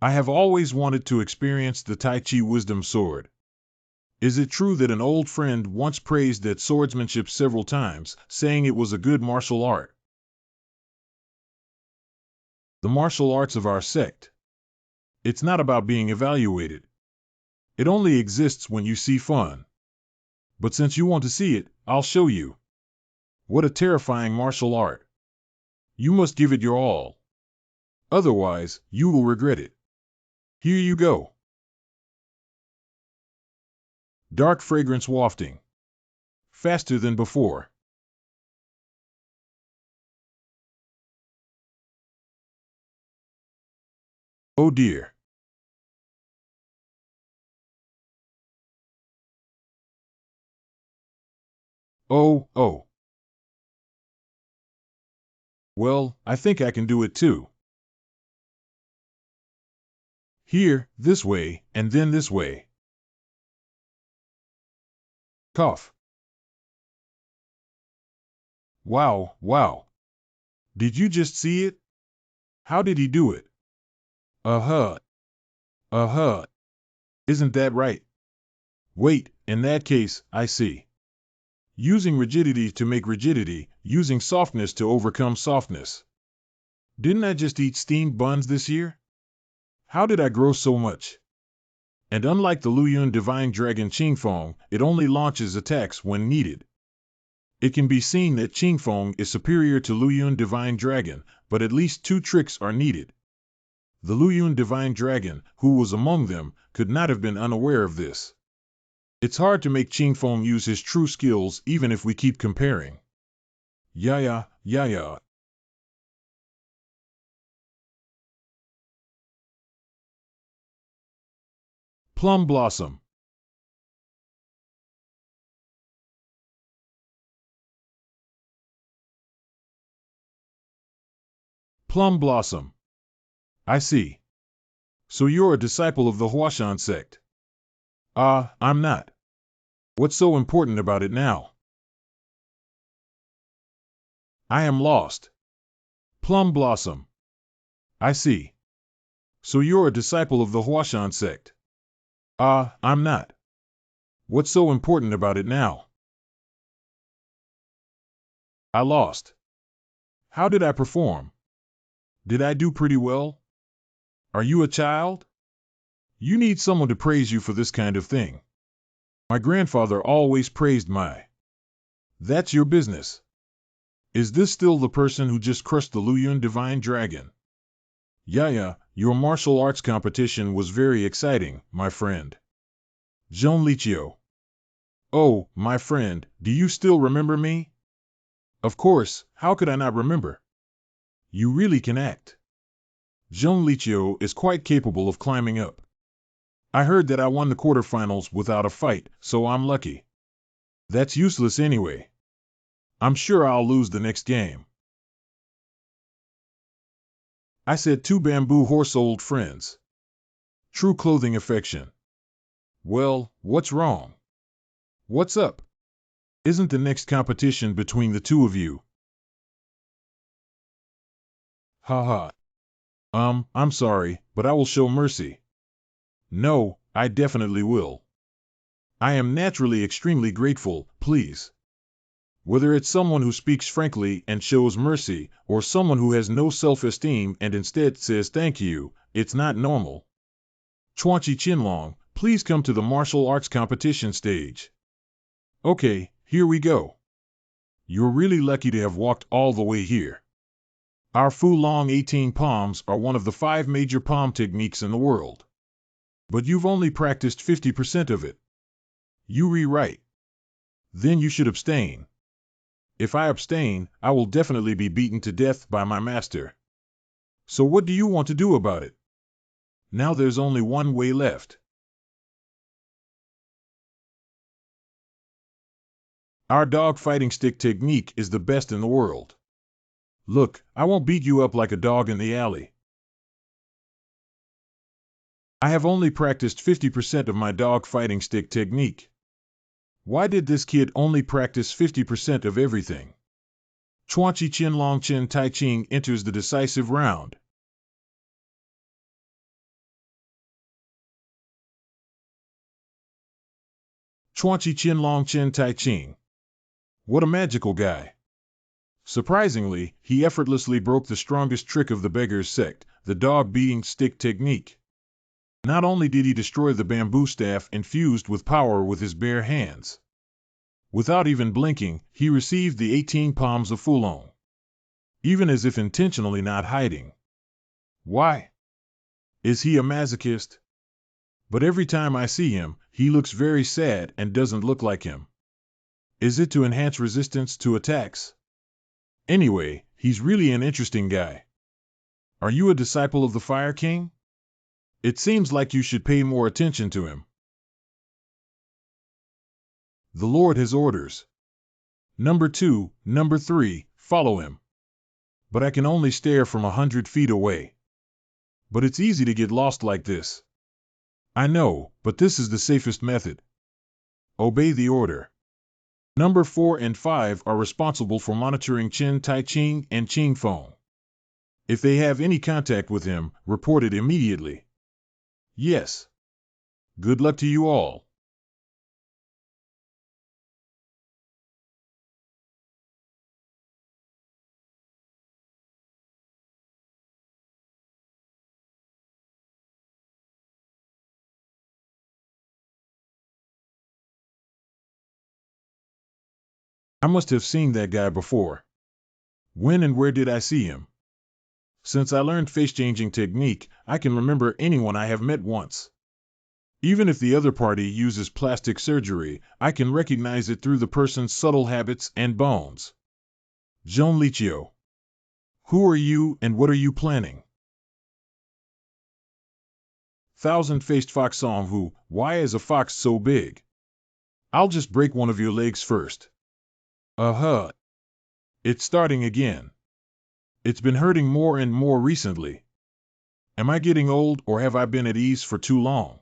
I have always wanted to experience the Tai Chi wisdom sword. Is it true that an old friend once praised that swordsmanship several times, saying it was a good martial art? The martial arts of our sect. It's not about being evaluated. It only exists when you see fun. But since you want to see it, I'll show you. What a terrifying martial art. You must give it your all. Otherwise, you will regret it. Here you go. Dark fragrance wafting. Faster than before. Oh dear. Oh. Well, I think I can do it too. Here, this way, and then this way. Cough. Wow. Did you just see it? How did he do it? Uh-huh. Isn't that right? Wait, in that case, I see. Using rigidity to make rigidity, using softness to overcome softness. Didn't I just eat steamed buns this year? How did I grow so much? And unlike the Luyun Divine Dragon Qingfeng, it only launches attacks when needed. It can be seen that Qingfeng is superior to Luyun Divine Dragon, but at least 2 tricks are needed. The Luyun Divine Dragon, who was among them, could not have been unaware of this. It's hard to make Qingfeng use his true skills even if we keep comparing. Yeah. Plum Blossom. Plum Blossom. I see. So you're a disciple of the Huashan sect. I'm not. What's so important about it now? I am lost. Plum Blossom. I see. So you're a disciple of the Huashan sect. I'm not. What's so important about it now? I lost. How did I perform? Did I do pretty well? Are you a child? You need someone to praise you for this kind of thing. My grandfather always praised my. That's your business. Is this still the person who just crushed the Luyun Divine Dragon? Yeah, your martial arts competition was very exciting, my friend. Zhong Liqiu. Oh, my friend, do you still remember me? Of course, how could I not remember? You really can act. Zhong Liqiu is quite capable of climbing up. I heard that I won the quarterfinals without a fight, so I'm lucky. That's useless anyway. I'm sure I'll lose the next game. I said 2 bamboo horse old friends. True clothing affection. Well, what's wrong? What's up? Isn't the next competition between the 2 of you? Haha. I'm sorry, but I will show mercy. No, I definitely will. I am naturally extremely grateful, please. Whether it's someone who speaks frankly and shows mercy, or someone who has no self-esteem and instead says thank you, it's not normal. Chuanchi Qinlong, please come to the martial arts competition stage. Okay, here we go. You're really lucky to have walked all the way here. Our Fu Long 18 palms are one of the 5 major palm techniques in the world. But you've only practiced 50% of it. You rewrite. Then you should abstain. If I abstain, I will definitely be beaten to death by my master. So what do you want to do about it? Now there's only one way left. Our dog fighting stick technique is the best in the world. Look, I won't beat you up like a dog in the alley. I have only practiced 50% of my dog fighting stick technique. Why did this kid only practice 50% of everything? Chuanchi Qinlong Chen Tai Ching enters the decisive round. Chuanchi Qinlong Chen Tai Ching. What a magical guy. Surprisingly, he effortlessly broke the strongest trick of the beggar's sect, the dog-beating stick technique. Not only did he destroy the bamboo staff infused with power with his bare hands. Without even blinking, he received the 18 palms of Fulong. Even as if intentionally not hiding. Why? Is he a masochist? But every time I see him, he looks very sad and doesn't look like him. Is it to enhance resistance to attacks? Anyway, he's really an interesting guy. Are you a disciple of the Fire King? It seems like you should pay more attention to him. The Lord has orders. Number 2, number 3, follow him. But I can only stare from 100 feet away. But it's easy to get lost like this. I know, but this is the safest method. Obey the order. Number 4 and 5 are responsible for monitoring Chen Tai Ching and Ching Feng. If they have any contact with him, report it immediately. Yes. Good luck to you all. I must have seen that guy before. When and where did I see him? Since I learned face-changing technique, I can remember anyone I have met once. Even if the other party uses plastic surgery, I can recognize it through the person's subtle habits and bones. Zhong Liqiu. Who are you and what are you planning? Thousand-faced fox Song Hu, why is a fox so big? I'll just break one of your legs first. It's starting again. It's been hurting more and more recently. Am I getting old or have I been at ease for too long?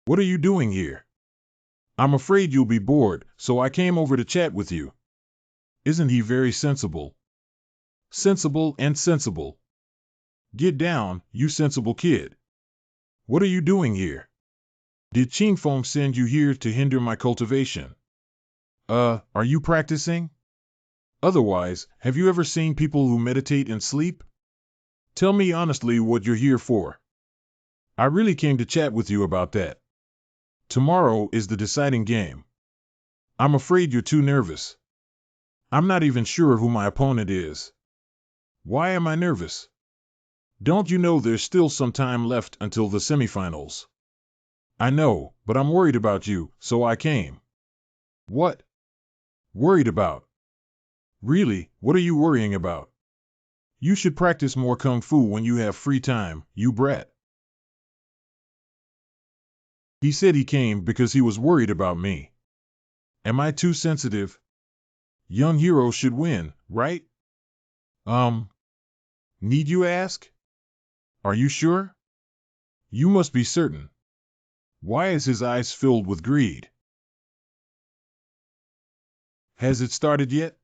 What are you doing here? I'm afraid you'll be bored, so I came over to chat with you. Isn't he very sensible? Sensible and sensible. Get down, you sensible kid. What are you doing here? Did Ching Feng send you here to hinder my cultivation? Are you practicing? Otherwise, have you ever seen people who meditate and sleep? Tell me honestly what you're here for. I really came to chat with you about that. Tomorrow is the deciding game. I'm afraid you're too nervous. I'm not even sure who my opponent is. Why am I nervous? Don't you know there's still some time left until the semifinals? I know, but I'm worried about you, so I came. What? Worried about? Really, what are you worrying about? You should practice more kung fu when you have free time, you brat. He said he came because he was worried about me. Am I too sensitive? Young hero should win, right? Need you ask? Are you sure? You must be certain. Why is his eyes filled with greed? Has it started yet?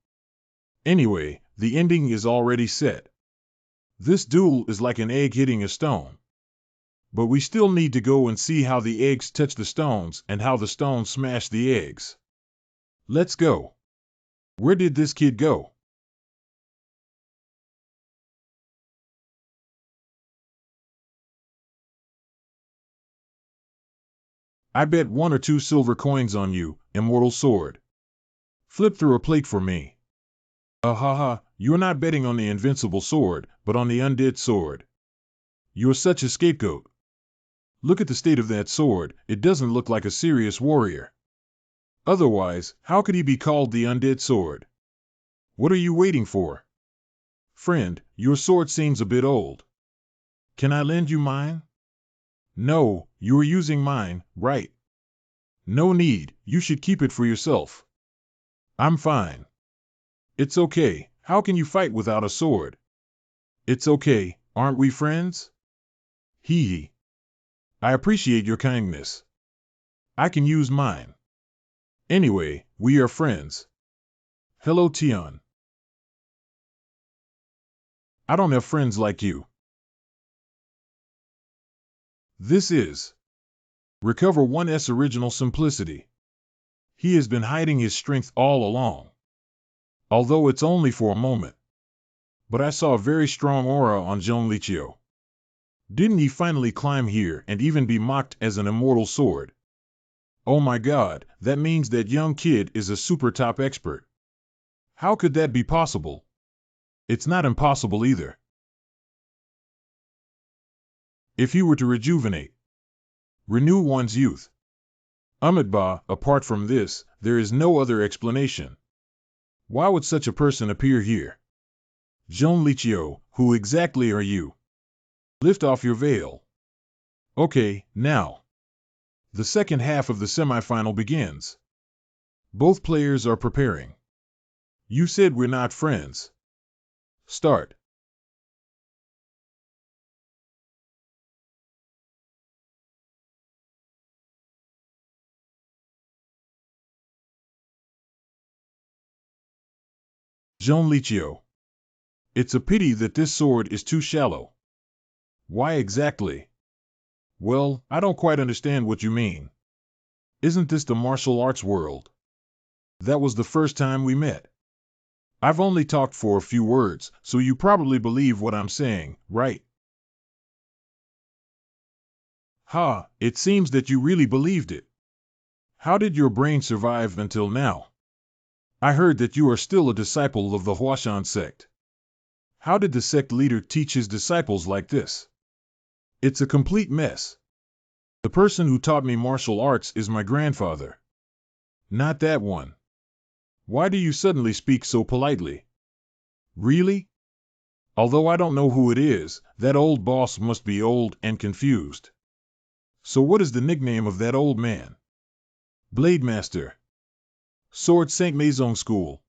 Anyway, the ending is already set. This duel is like an egg hitting a stone. But we still need to go and see how the eggs touch the stones and how the stones smash the eggs. Let's go. Where did this kid go? I bet 1 or 2 silver coins on you, immortal sword. Flip through a plate for me. Ha, you're not betting on the invincible sword, but on the undead sword. You're such a scapegoat. Look at the state of that sword, it doesn't look like a serious warrior. Otherwise, how could he be called the undead sword? What are you waiting for? Friend, your sword seems a bit old. Can I lend you mine? No, you are using mine, right? No need, you should keep it for yourself. I'm fine. It's okay, how can you fight without a sword? It's okay, aren't we friends? Hee hee. I appreciate your kindness. I can use mine. Anyway, we are friends. Hello, Tion. I don't have friends like you. This is Recover 1's original simplicity. He has been hiding his strength all along. Although it's only for a moment. But I saw a very strong aura on Zhonglichio. Didn't he finally climb here and even be mocked as an immortal sword? Oh my god, that means that young kid is a super top expert. How could that be possible? It's not impossible either. If he were to rejuvenate, renew one's youth. Amitabha, apart from this, there is no other explanation. Why would such a person appear here? Zhonglichio, who exactly are you? Lift off your veil. Okay, now. The second half of the semifinal begins. Both players are preparing. You said we're not friends. Start. Zhonglichio. It's a pity that this sword is too shallow. Why exactly? Well, I don't quite understand what you mean. Isn't this the martial arts world? That was the first time we met. I've only talked for a few words, so you probably believe what I'm saying, right? Ha, it seems that you really believed it. How did your brain survive until now? I heard that you are still a disciple of the Huashan sect. How did the sect leader teach his disciples like this? It's a complete mess. The person who taught me martial arts is my grandfather. Not that one. Why do you suddenly speak so politely? Really? Although I don't know who it is, that old boss must be old and confused. So what is the nickname of that old man? Blade Master. Sword Saint Maison School.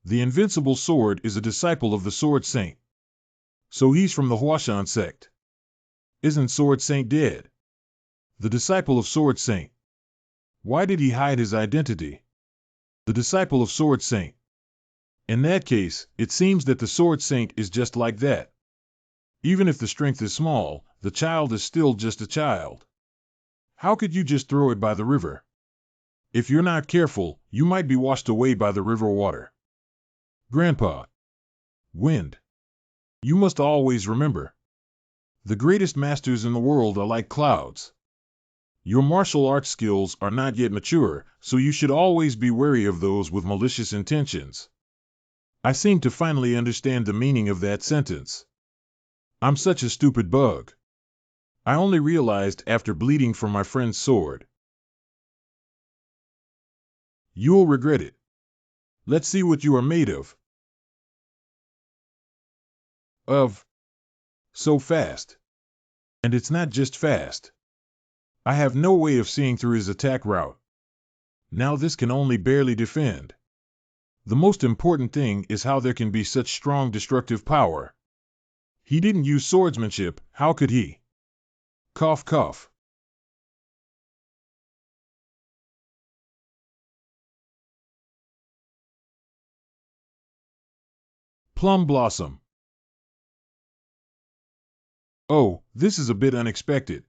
The invincible sword is a disciple of the Sword Saint. So he's from the Huashan sect. Isn't Sword Saint dead? The disciple of Sword Saint. Why did he hide his identity? The disciple of Sword Saint. In that case, it seems that the Sword Saint is just like that. Even if the strength is small, the child is still just a child. How could you just throw it by the river? If you're not careful, you might be washed away by the river water. Grandpa. Wind. You must always remember. The greatest masters in the world are like clouds. Your martial arts skills are not yet mature, so you should always be wary of those with malicious intentions. I seem to finally understand the meaning of that sentence. I'm such a stupid bug. I only realized after bleeding from my friend's sword. You'll regret it. Let's see what you are made of. Of. So fast. And it's not just fast. I have no way of seeing through his attack route. Now this can only barely defend. The most important thing is how there can be such strong destructive power. He didn't use swordsmanship, how could he? Cough cough. Plum blossom. Oh, this is a bit unexpected.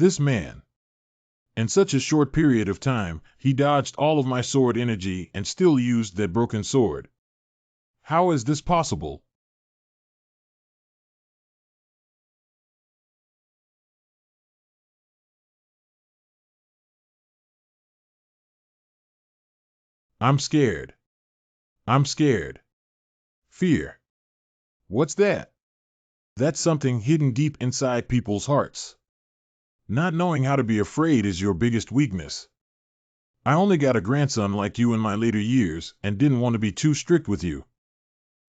This man. In such a short period of time, he dodged all of my sword energy and still used that broken sword. How is this possible? I'm scared. I'm scared. Fear. What's that? That's something hidden deep inside people's hearts. Not knowing how to be afraid is your biggest weakness. I only got a grandson like you in my later years and didn't want to be too strict with you.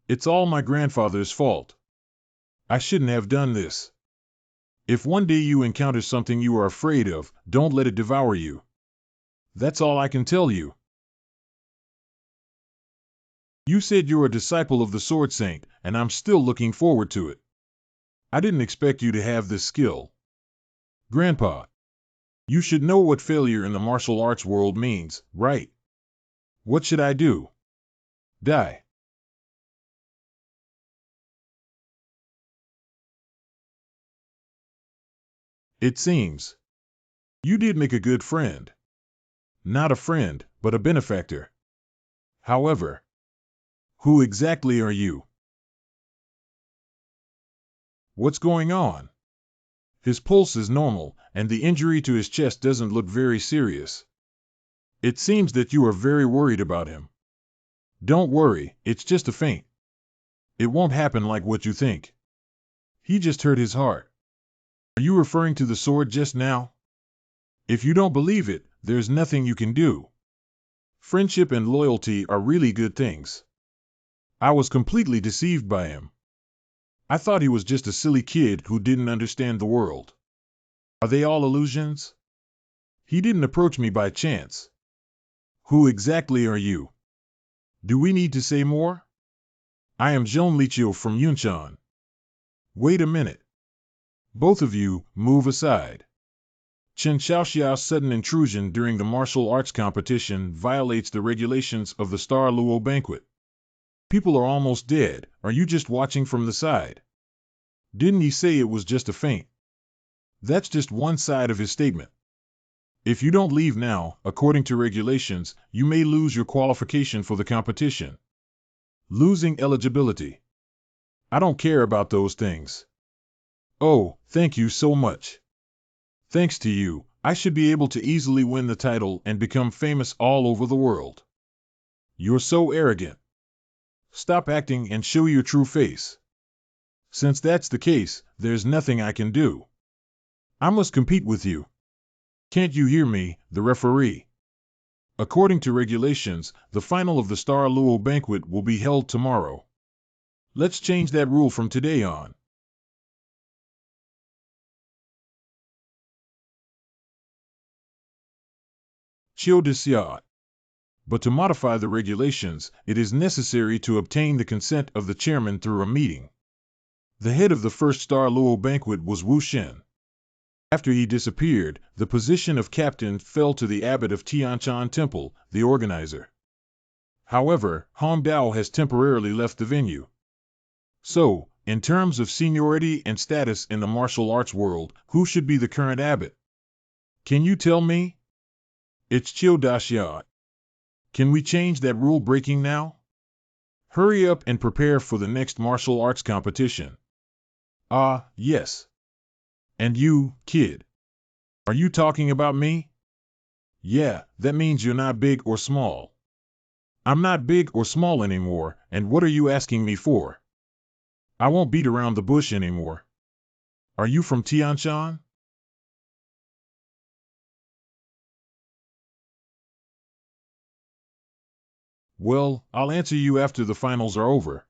It's all my grandfather's fault. I shouldn't have done this. If one day you encounter something you are afraid of, don't let it devour you. That's all I can tell you. You said you're a disciple of the Sword Saint, and I'm still looking forward to it. I didn't expect you to have this skill. Grandpa, you should know what failure in the martial arts world means, right? What should I do? Die. It seems. You did make a good friend. Not a friend, but a benefactor. However, who exactly are you? What's going on? His pulse is normal, and the injury to his chest doesn't look very serious. It seems that you are very worried about him. Don't worry, it's just a feint. It won't happen like what you think. He just hurt his heart. Are you referring to the sword just now? If you don't believe it, there's nothing you can do. Friendship and loyalty are really good things. I was completely deceived by him. I thought he was just a silly kid who didn't understand the world. Are they all illusions? He didn't approach me by chance. Who exactly are you? Do we need to say more? I am Jean Lichio from Yunchuan. Wait a minute. Both of you, move aside. Chen Xiaoxiao's sudden intrusion during the martial arts competition violates the regulations of the Star Luo banquet. People are almost dead. Are you just watching from the side? Didn't he say it was just a feint? That's just one side of his statement. If you don't leave now, according to regulations, you may lose your qualification for the competition. Losing eligibility. I don't care about those things. Oh, thank you so much. Thanks to you, I should be able to easily win the title and become famous all over the world. You're so arrogant. Stop acting and show your true face. Since that's the case, there's nothing I can do. I must compete with you. Can't you hear me, the referee? According to regulations, the final of the Star Luo banquet will be held tomorrow. Let's change that rule from today on. Chiu de Siat. But to modify the regulations, it is necessary to obtain the consent of the chairman through a meeting. The head of the first Star Luo banquet was Wu Shen. After he disappeared, the position of captain fell to the abbot of Tianshan Temple, the organizer. However, Hong Dao has temporarily left the venue. So, in terms of seniority and status in the martial arts world, who should be the current abbot? Can you tell me? It's Chiu Daxiat. Can we change that rule breaking now? Hurry up and prepare for the next martial arts competition. Ah, yes. And you, kid. Are you talking about me? Yeah, that means you're not big or small. I'm not big or small anymore, and what are you asking me for? I won't beat around the bush anymore. Are you from Tianshan? Well, I'll answer you after the finals are over.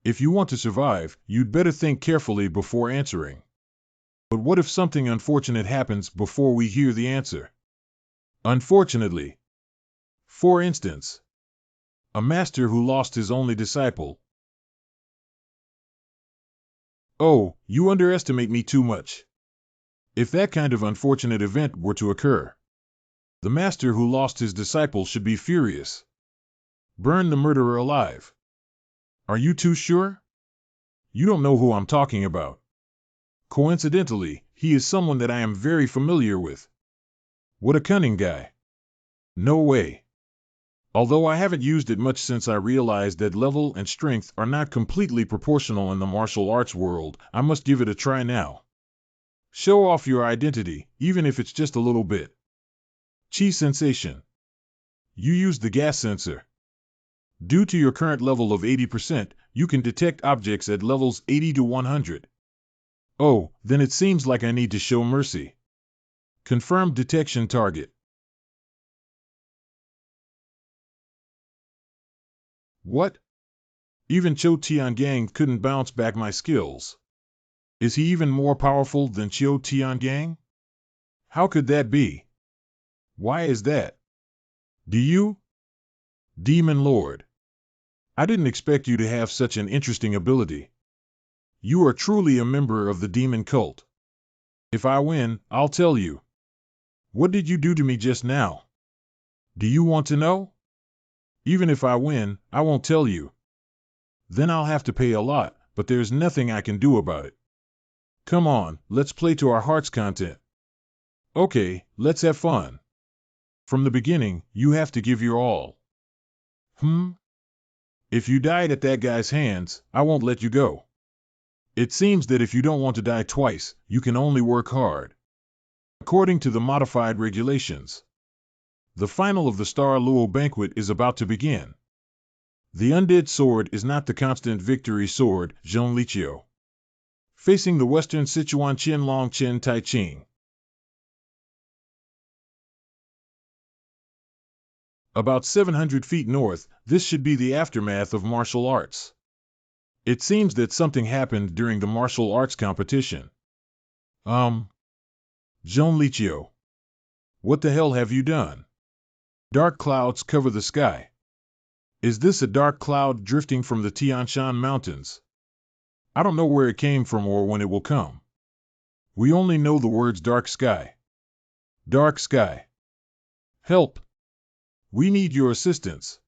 If you want to survive, you'd better think carefully before answering. But what if something unfortunate happens before we hear the answer? Unfortunately. For instance, a master who lost his only disciple. Oh, you underestimate me too much. If that kind of unfortunate event were to occur, the master who lost his disciple should be furious. Burn the murderer alive. Are you too sure? You don't know who I'm talking about. Coincidentally, He is someone that I am very familiar with. What a cunning guy. No way. Although I haven't used it much since I realized that level and strength are not completely proportional in the martial arts world, I must give it a try now. Show off your identity, even if it's just a little bit. Chi sensation. You used the gas sensor. Due to your current level of 80%, you can detect objects at levels 80 to 100. Oh, then it seems like I need to show mercy. Confirmed detection target. What? Even Qiu Tiangang couldn't bounce back my skills. Is he even more powerful than Qiu Tiangang? How could that be? Why is that? Do you? Demon Lord. I didn't expect you to have such an interesting ability. You are truly a member of the demon cult. If I win, I'll tell you. What did you do to me just now? Do you want to know? Even if I win, I won't tell you. Then I'll have to pay a lot, but there's nothing I can do about it. Come on, let's play to our heart's content. Okay, let's have fun. From the beginning, you have to give your all. If you died at that guy's hands, I won't let you go. It seems that if you don't want to die twice, you can only work hard. According to the modified regulations, the final of the Star Luo banquet is about to begin. The undead sword is not the constant victory sword, Zhong Liqiu. Facing the western Sichuan Qianlong Qian Tai Ching. About 700 feet north, this should be the aftermath of martial arts. It seems that something happened during the martial arts competition. Zhong Liqiu. What the hell have you done? Dark clouds cover the sky. Is this a dark cloud drifting from the Tianshan Mountains? I don't know where it came from or when it will come. We only know the words dark sky. Dark sky. Help! We need your assistance.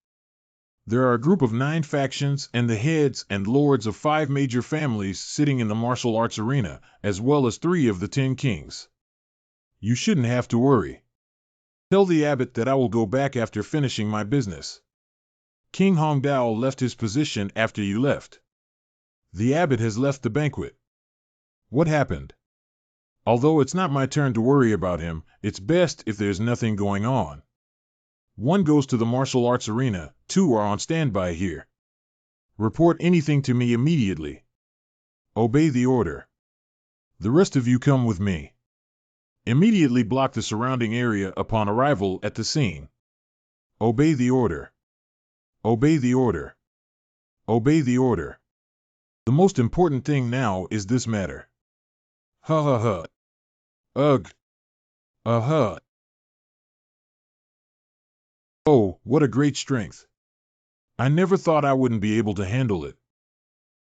There are a group of 9 factions and the heads and lords of 5 major families sitting in the martial arts arena, as well as 3 of the 10 kings. You shouldn't have to worry. Tell the abbot that I will go back after finishing my business. King Hongdao left his position after you left. The abbot has left the banquet. What happened? Although it's not my turn to worry about him, it's best if there's nothing going on. 1 goes to the martial arts arena, 2 are on standby here. Report anything to me immediately. Obey the order. The rest of you come with me. Immediately block the surrounding area upon arrival at the scene. Obey the order. Obey the order. Obey the order. The most important thing now is this matter. Ha ha ha. Ugh. Uh-huh. Oh, what a great strength. I never thought I wouldn't be able to handle it.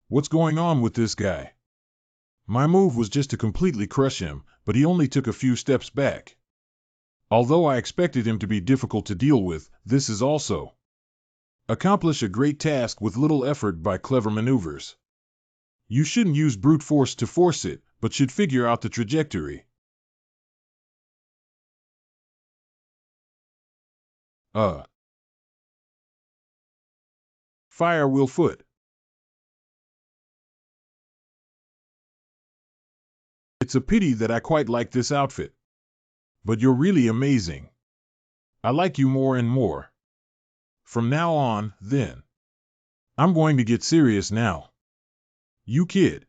What's going on with this guy? My move was just to completely crush him, but he only took a few steps back. Although I expected him to be difficult to deal with, this is also accomplish a great task with little effort by clever maneuvers. You shouldn't use brute force to force it, but should figure out the trajectory. Fire wheel foot. It's a pity that I quite like this outfit. But you're really amazing. I like you more and more. From now on, then. I'm going to get serious now. You kid.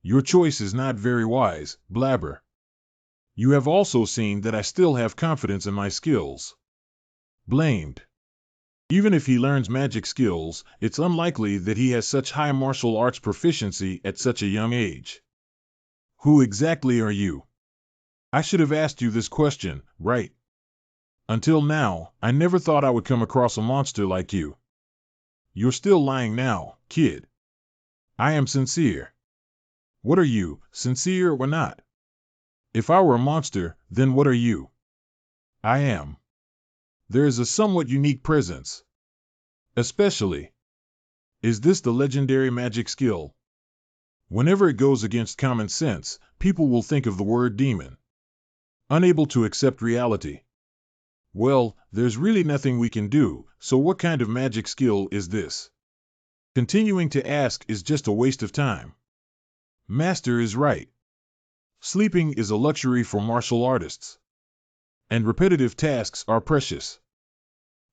Your choice is not very wise, blabber. You have also seen that I still have confidence in my skills. Blamed. Even if he learns magic skills, it's unlikely that he has such high martial arts proficiency at such a young age. Who exactly are you? I should have asked you this question, right? Until now, I never thought I would come across a monster like you. You're still lying now, kid. I am sincere. What are you, sincere or not? If I were a monster, then what are you? I am. There is a somewhat unique presence. Especially, is this the legendary magic skill? Whenever it goes against common sense, people will think of the word demon. Unable to accept reality. Well, there's really nothing we can do, so what kind of magic skill is this? Continuing to ask is just a waste of time. Master is right. Sleeping is a luxury for martial artists. And repetitive tasks are precious.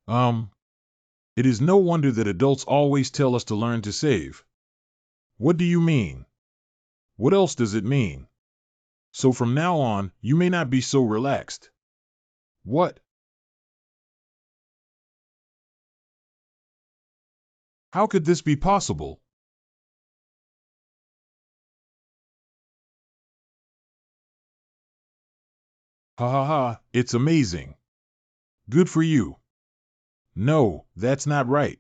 It is no wonder that adults always tell us to learn to save. What do you mean? What else does it mean? So from now on, you may not be so relaxed. What? How could this be possible? Ha ha ha, it's amazing. Good for you. No, that's not right.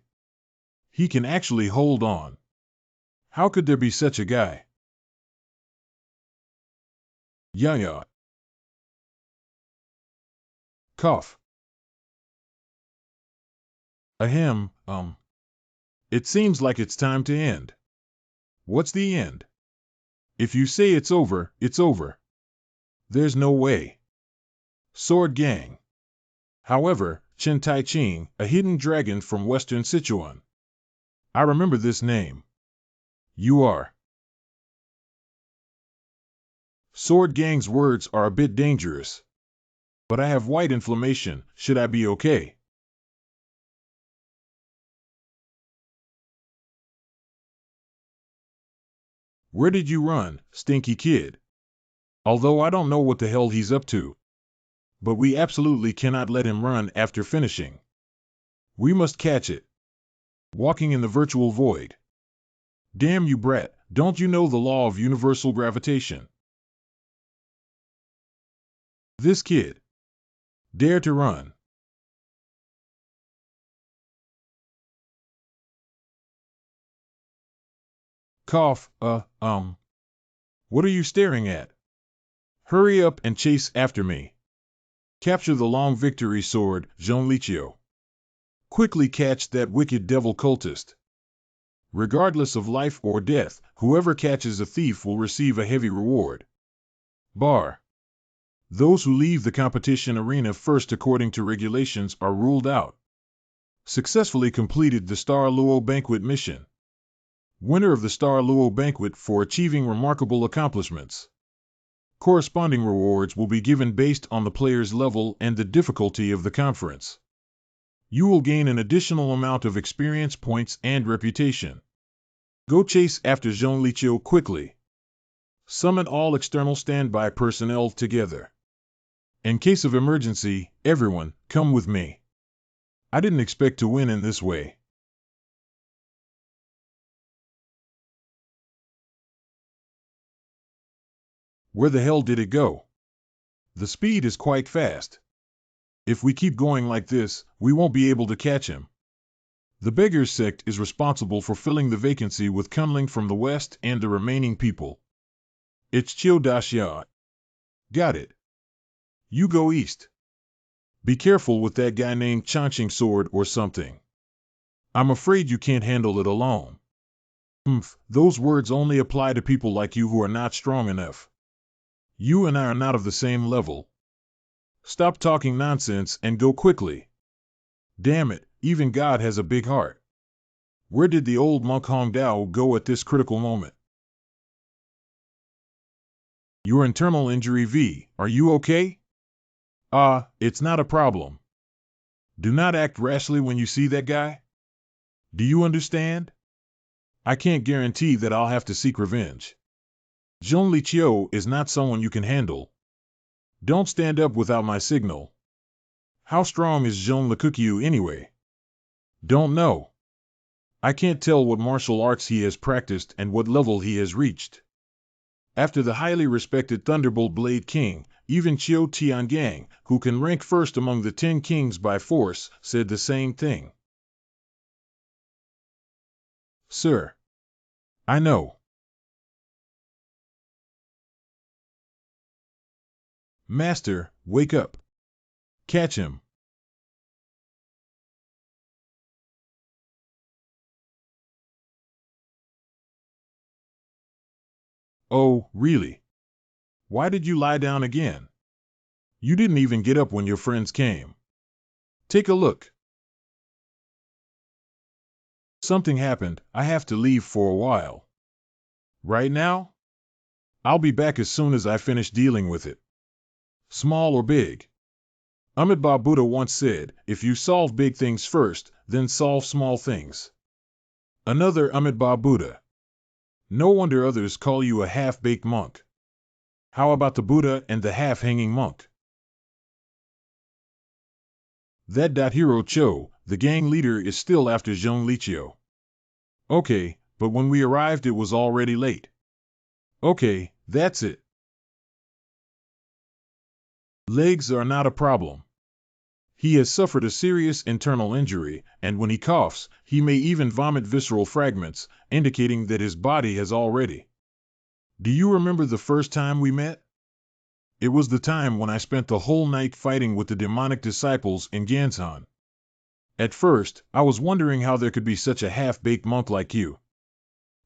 He can actually hold on. How could there be such a guy? Yeah. Cough. Ahem, It seems like it's time to end. What's the end? If you say it's over, it's over. There's no way. Sword Gang. However, Chen Tai Ching, a hidden dragon from western Sichuan. I remember this name. You are. Sword Gang's words are a bit dangerous. But I have white inflammation, should I be okay? Where did you run, stinky kid? Although I don't know what the hell he's up to. But we absolutely cannot let him run after finishing. We must catch it. Walking in the virtual void. Damn you, brat, don't you know the law of universal gravitation? This kid. Dare to run. Cough, What are you staring at? Hurry up and chase after me. Capture the long victory sword, Jean Lichio. Quickly catch that wicked devil cultist. Regardless of life or death, whoever catches a thief will receive a heavy reward. Bar. Those who leave the competition arena first according to regulations are ruled out. Successfully completed the Star Luo Banquet mission. Winner of the Star Luo Banquet for achieving remarkable accomplishments. Corresponding rewards will be given based on the player's level and the difficulty of the conference. You will gain an additional amount of experience points and reputation. Go chase after Jean Lichio quickly. Summon all external standby personnel together. In case of emergency, everyone, come with me. I didn't expect to win in this way. Where the hell did it go? The speed is quite fast. If we keep going like this, we won't be able to catch him. The Beggars sect is responsible for filling the vacancy with Kunling from the west and the remaining people. It's Chiu Daxia. Got it. You go east. Be careful with that guy named Chanqing Sword or something. I'm afraid you can't handle it alone. Those words only apply to people like you who are not strong enough. You and I are not of the same level. Stop talking nonsense and go quickly. Damn it, even God has a big heart. Where did the old monk Hong Dao go at this critical moment? Your internal injury V, are you okay? It's not a problem. Do not act rashly when you see that guy. Do you understand? I can't guarantee that I'll have to seek revenge. Zhong Liqiu is not someone you can handle. Don't stand up without my signal. How strong is Zhong Liqiu anyway? Don't know. I can't tell what martial arts he has practiced and what level he has reached. After the highly respected Thunderbolt Blade King, even Qiu Tiangang, who can rank first among the 10 kings by force, said the same thing. Sir. I know. Master, wake up. Catch him. Oh, really? Why did you lie down again? You didn't even get up when your friends came. Take a look. Something happened. I have to leave for a while. Right now? I'll be back as soon as I finish dealing with it. Small or big? Amitabha Buddha once said, if you solve big things first, then solve small things. Another Amitabha Buddha. No wonder others call you a half-baked monk. How about the Buddha and the half-hanging monk? That Hiro Cho, the gang leader, is still after Zhong Liqiu. Okay, but when we arrived it was already late. Okay, that's it. Legs are not a problem. He has suffered a serious internal injury, and when he coughs, he may even vomit visceral fragments, indicating that his body has already. Do you remember the first time we met? It was the time when I spent the whole night fighting with the demonic disciples in Gansan. At first, I was wondering how there could be such a half-baked monk like you.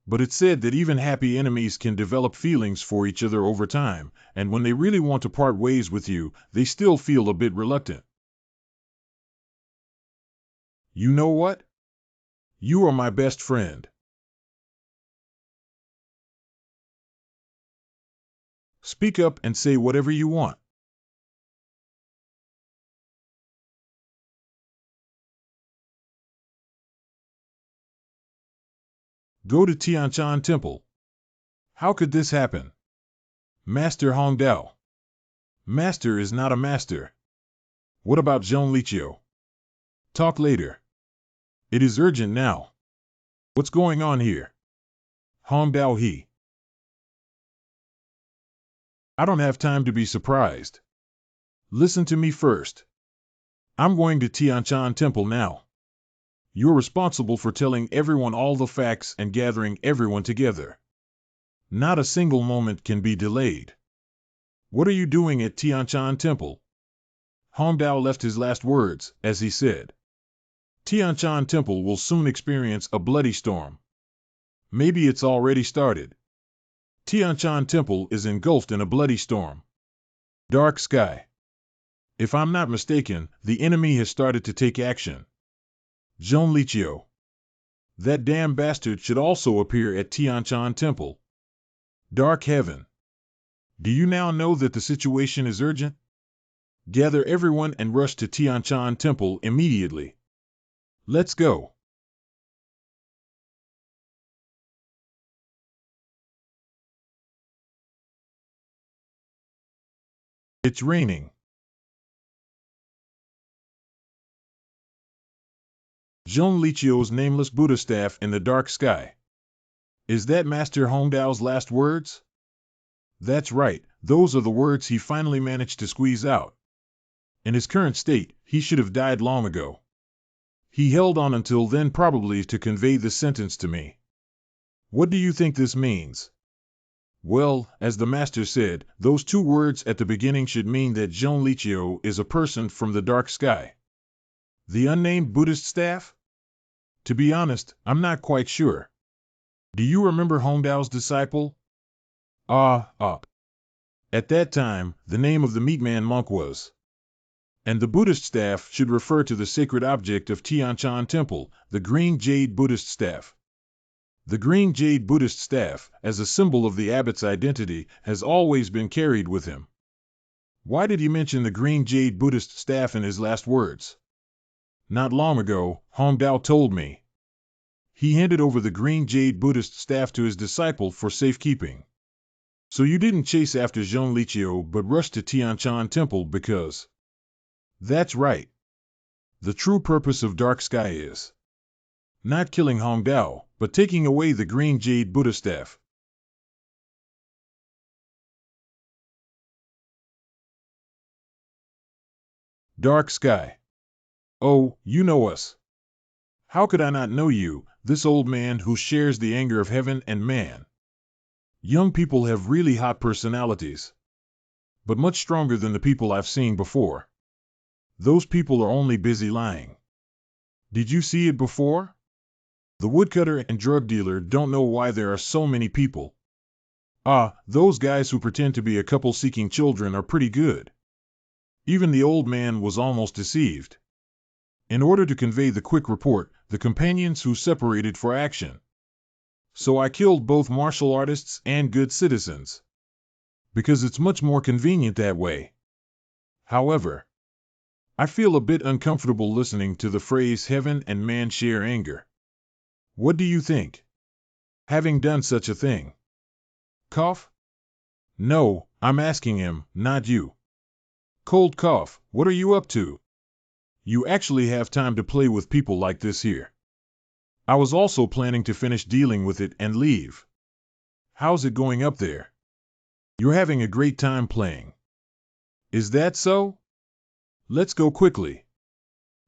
But it's said that even happy enemies can develop feelings for each other over time, and when they really want to part ways with you, they still feel a bit reluctant. You know what? You are my best friend. Speak up and say whatever you want. Go to Tianshan Temple. How could this happen? Master Hongdao. Master is not a master. What about Zhong Liqiu? Talk later. It is urgent now. What's going on here? Hongdao He. I don't have time to be surprised. Listen to me first. I'm going to Tianshan Temple now. You're responsible for telling everyone all the facts and gathering everyone together. Not a single moment can be delayed. What are you doing at Tianshan Temple? Hongdao left his last words, as he said. Tianshan Temple will soon experience a bloody storm. Maybe it's already started. Tianshan Temple is engulfed in a bloody storm. Dark sky. If I'm not mistaken, the enemy has started to take action. Zhong Liqiu. That damn bastard should also appear at Tianshan Temple. Dark heaven. Do you now know that the situation is urgent? Gather everyone and rush to Tianshan Temple immediately. Let's go. It's raining. Zhong Liqiu's nameless Buddha staff in the dark sky. Is that Master Hongdao's last words? That's right, those are the words he finally managed to squeeze out. In his current state, he should have died long ago. He held on until then probably to convey the sentence to me. What do you think this means? Well, as the master said, those two words at the beginning should mean that Zhong Liqiu is a person from the dark sky. The unnamed Buddhist staff? To be honest, I'm not quite sure. Do you remember Hongdao's disciple? At that time, the name of the meatman monk was. And the Buddhist staff should refer to the sacred object of Tianshan Temple, the green jade Buddhist staff. The green jade Buddhist staff, as a symbol of the abbot's identity, has always been carried with him. Why did he mention the green jade Buddhist staff in his last words? Not long ago, Hongdao told me. He handed over the green jade Buddhist staff to his disciple for safekeeping. So you didn't chase after Zhong Liqiu but rushed to Tianshan Temple because... That's right. The true purpose of Dark Sky is not killing Hongdao, but taking away the green jade Buddha staff. Dark Sky. Oh, you know us. How could I not know you, this old man who shares the anger of heaven and man? Young people have really hot personalities, but much stronger than the people I've seen before. Those people are only busy lying. Did you see it before? The woodcutter and drug dealer don't know why there are so many people. Ah, those guys who pretend to be a couple seeking children are pretty good. Even the old man was almost deceived. In order to convey the quick report, the companions who separated for action. So I killed both martial artists and good citizens. Because it's much more convenient that way. However, I feel a bit uncomfortable listening to the phrase heaven and man share anger. What do you think? Having done such a thing? Cough? No, I'm asking him, not you. Cold cough, what are you up to? You actually have time to play with people like this here. I was also planning to finish dealing with it and leave. How's it going up there? You're having a great time playing. Is that so? Let's go quickly.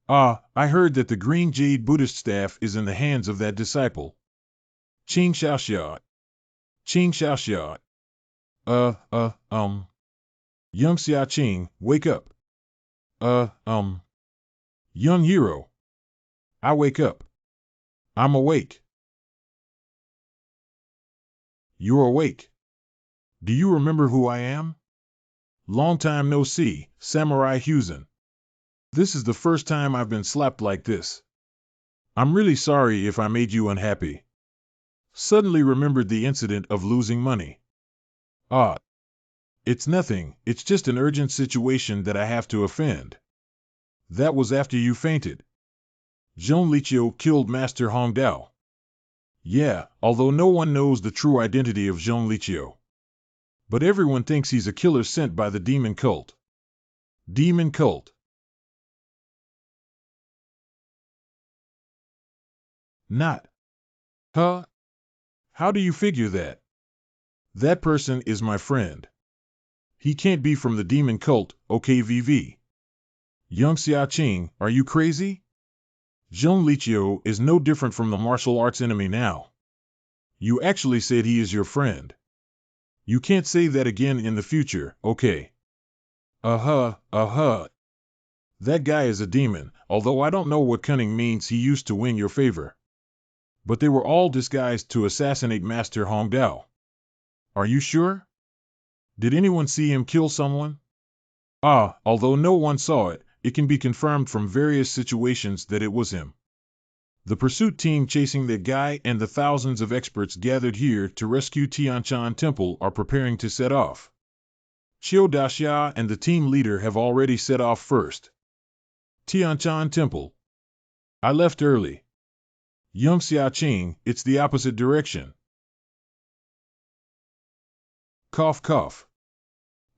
Ah, I heard that the Green Jade Buddhist staff is in the hands of that disciple. Ching Xiaoxiao. Ching Xiaoxiao. Young Xia Qing, wake up. Young hero. I wake up. I'm awake. You're awake. Do you remember who I am? Long time no see, Samurai Husen. This is the first time I've been slapped like this. I'm really sorry if I made you unhappy. Suddenly remembered the incident of losing money. Ah. It's nothing, it's just an urgent situation that I have to offend. That was after you fainted. Zhong Liqiu killed Master Hong Dao. Yeah, although no one knows the true identity of Zhong Liqiu. But everyone thinks he's a killer sent by the demon cult. Demon cult. Not. Huh? How do you figure that? That person is my friend. He can't be from the demon cult, OKVV. Young Xiaoqing, are you crazy? Zhong Liqiu is no different from the martial arts enemy now. You actually said he is your friend. You can't say that again in the future, okay? That guy is a demon, although I don't know what cunning means he used to win your favor. But they were all disguised to assassinate Master Hong Dao. Are you sure? Did anyone see him kill someone? Ah, although no one saw it, it can be confirmed from various situations that it was him. The pursuit team chasing that guy and the thousands of experts gathered here to rescue Tianshan Temple are preparing to set off. Qiu Daxia and the team leader have already set off first. Tianshan Temple. I left early. Young Xiaoqing, it's the opposite direction. Cough cough.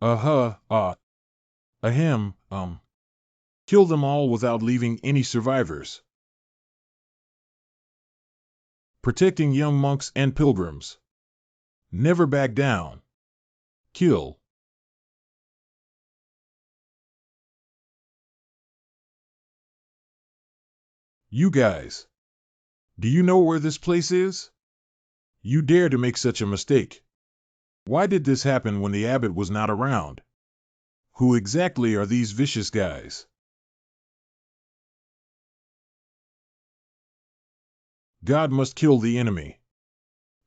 Ahem, Kill them all without leaving any survivors. Protecting young monks and pilgrims. Never back down. Kill. You guys. Do you know where this place is? You dare to make such a mistake. Why did this happen when the abbot was not around? Who exactly are these vicious guys? God must kill the enemy.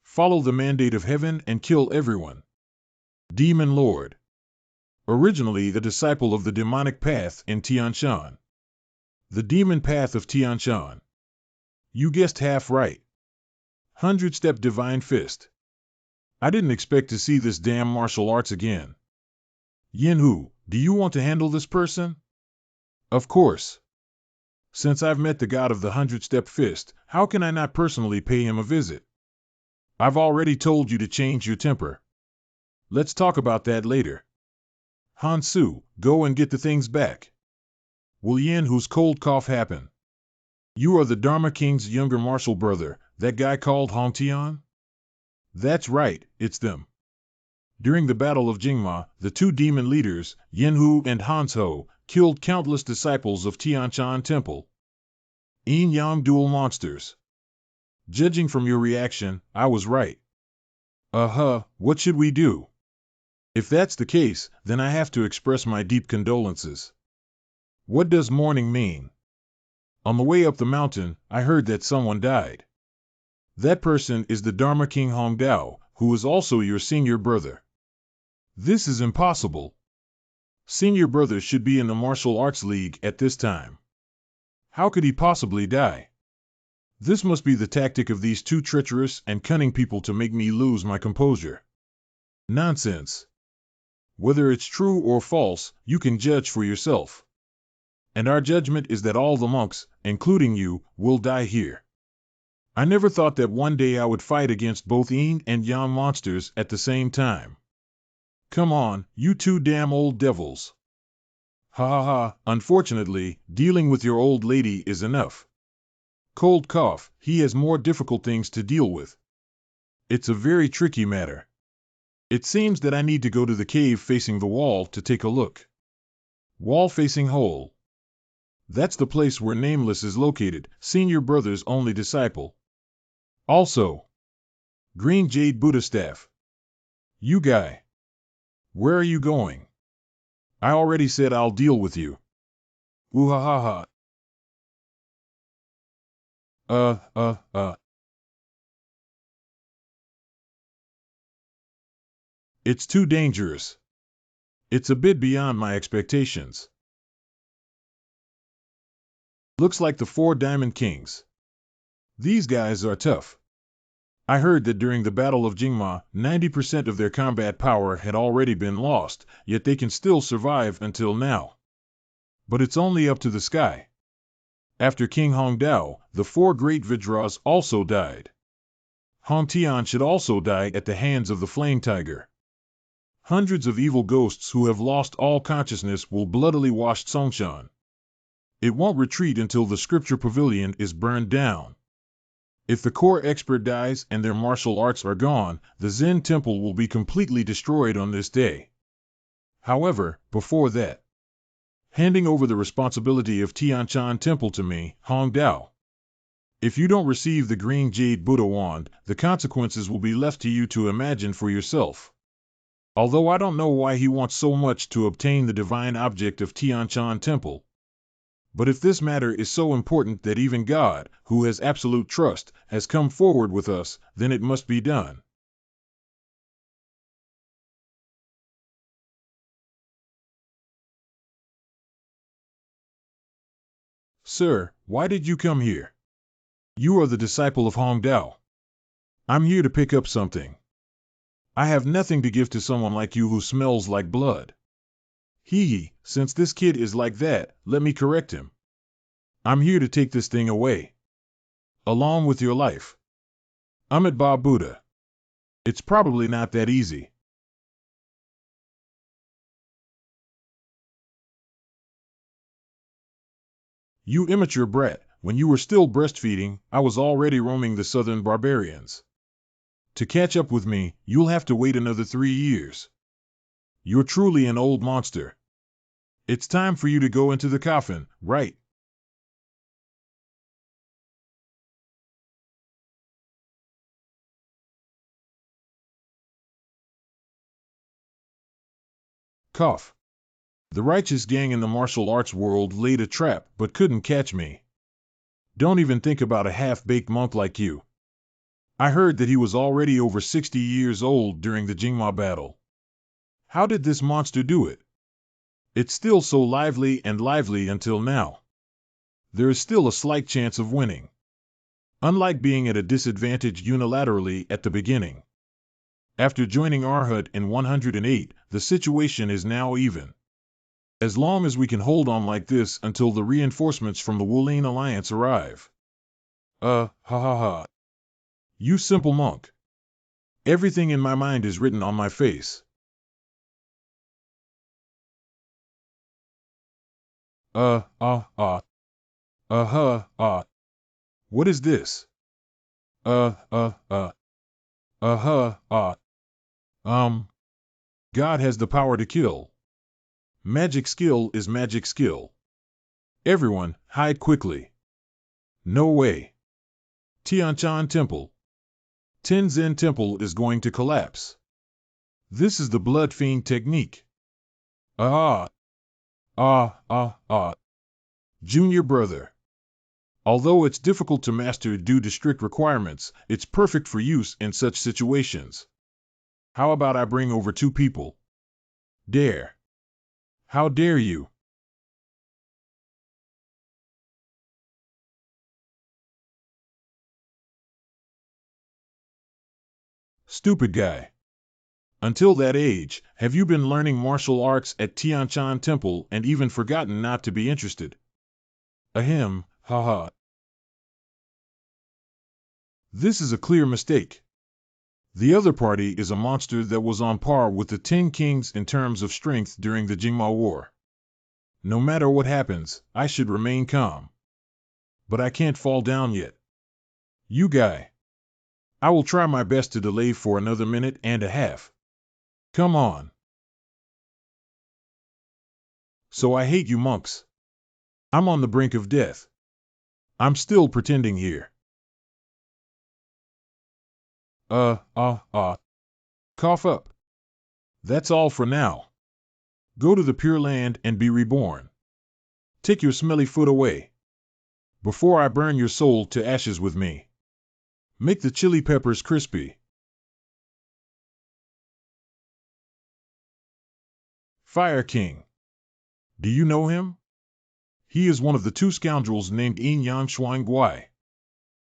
Follow the mandate of heaven and kill everyone. Demon Lord. Originally the disciple of the demonic path in Tianshan. The demon path of Tianshan. You guessed half right. 100-step divine fist. I didn't expect to see this damn martial arts again. Yinhu, do you want to handle this person? Of course. Since I've met the god of the 100-step fist, how can I not personally pay him a visit? I've already told you to change your temper. Let's talk about that later. Hansu, go and get the things back. Will Yinhu's cold cough happen? You are the Dharma King's younger martial brother, that guy called Hong Tian? That's right, it's them. During the Battle of Jingma, the two demon leaders, Yinhu and Hanzhou, killed countless disciples of Tianshan Temple. Yin Yang dual monsters. Judging from your reaction, I was right. What should we do? If that's the case, then I have to express my deep condolences. What does mourning mean? On the way up the mountain, I heard that someone died. That person is the Dharma King Hongdao, who is also your senior brother. This is impossible. Senior brother should be in the martial arts league at this time. How could he possibly die? This must be the tactic of these two treacherous and cunning people to make me lose my composure. Nonsense. Whether it's true or false, you can judge for yourself. And our judgment is that all the monks, including you, will die here. I never thought that one day I would fight against both Yin and Yang monsters at the same time. Come on, you two damn old devils. Ha ha ha, unfortunately, dealing with your old lady is enough. Cold cough, he has more difficult things to deal with. It's a very tricky matter. It seems that I need to go to the cave facing the wall to take a look. Wall facing hole. That's the place where Nameless is located, senior brother's only disciple. Also, Green Jade Buddha staff. You guy. Where are you going? I already said I'll deal with you. Ooh ha ha ha. It's too dangerous. It's a bit beyond my expectations. Looks like the 4 Diamond Kings. These guys are tough. I heard that during the Battle of Jingma, 90% of their combat power had already been lost, yet they can still survive until now. But it's only up to the sky. After King Hongdao, the 4 great Vajras also died. Hong Tian should also die at the hands of the Flame Tiger. Hundreds of evil ghosts who have lost all consciousness will bloodily wash Songshan. It won't retreat until the scripture pavilion is burned down. If the core expert dies and their martial arts are gone, the Zen temple will be completely destroyed on this day. However, before that, handing over the responsibility of Tianshan Temple to me, Hongdao. If you don't receive the Green Jade Buddha wand, the consequences will be left to you to imagine for yourself. Although I don't know why he wants so much to obtain the divine object of Tianshan Temple. But if this matter is so important that even God, who has absolute trust, has come forward with us, then it must be done. Sir, why did you come here? You are the disciple of Hongdao. I'm here to pick up something. I have nothing to give to someone like you who smells like blood. Since this kid is like that, let me correct him. I'm here to take this thing away. Along with your life. Amit Ba Buddha. It's probably not that easy. You immature brat, when you were still breastfeeding, I was already roaming the southern barbarians. To catch up with me, you'll have to wait another 3 years. You're truly an old monster. It's time for you to go into the coffin, right? Cough. The righteous gang in the martial arts world laid a trap but couldn't catch me. Don't even think about a half-baked monk like you. I heard that he was already over 60 years old during the Jingma battle. How did this monster do it? It's still so lively until now. There is still a slight chance of winning. Unlike being at a disadvantage unilaterally at the beginning. After joining Arhut in 108, the situation is now even. As long as we can hold on like this until the reinforcements from the Wulane Alliance arrive. Ha ha ha. You simple monk. Everything in my mind is written on my face. What is this? God has the power to kill. Magic skill is magic skill. Everyone, hide quickly. No way. Tianchan Temple. Tenzin Temple is going to collapse. This is the blood fiend technique. Ah, Junior brother. Although it's difficult to master due to strict requirements, it's perfect for use in such situations. How about I bring over 2 people? Dare. How dare you? Stupid guy. Until that age, have you been learning martial arts at Tianchan Temple and even forgotten not to be interested? Ahem, haha. This is a clear mistake. The other party is a monster that was on par with the 10 kings in terms of strength during the Jingma War. No matter what happens, I should remain calm. But I can't fall down yet. You guy. I will try my best to delay for another minute and a half. Come on. So I hate you monks. I'm on the brink of death. I'm still pretending here. Cough up. That's all for now. Go to the Pure Land and be reborn. Take your smelly foot away. Before I burn your soul to ashes with me. Make the chili peppers crispy. Fire King. Do you know him? He is one of the 2 scoundrels named Yin Yang Shuang Guai.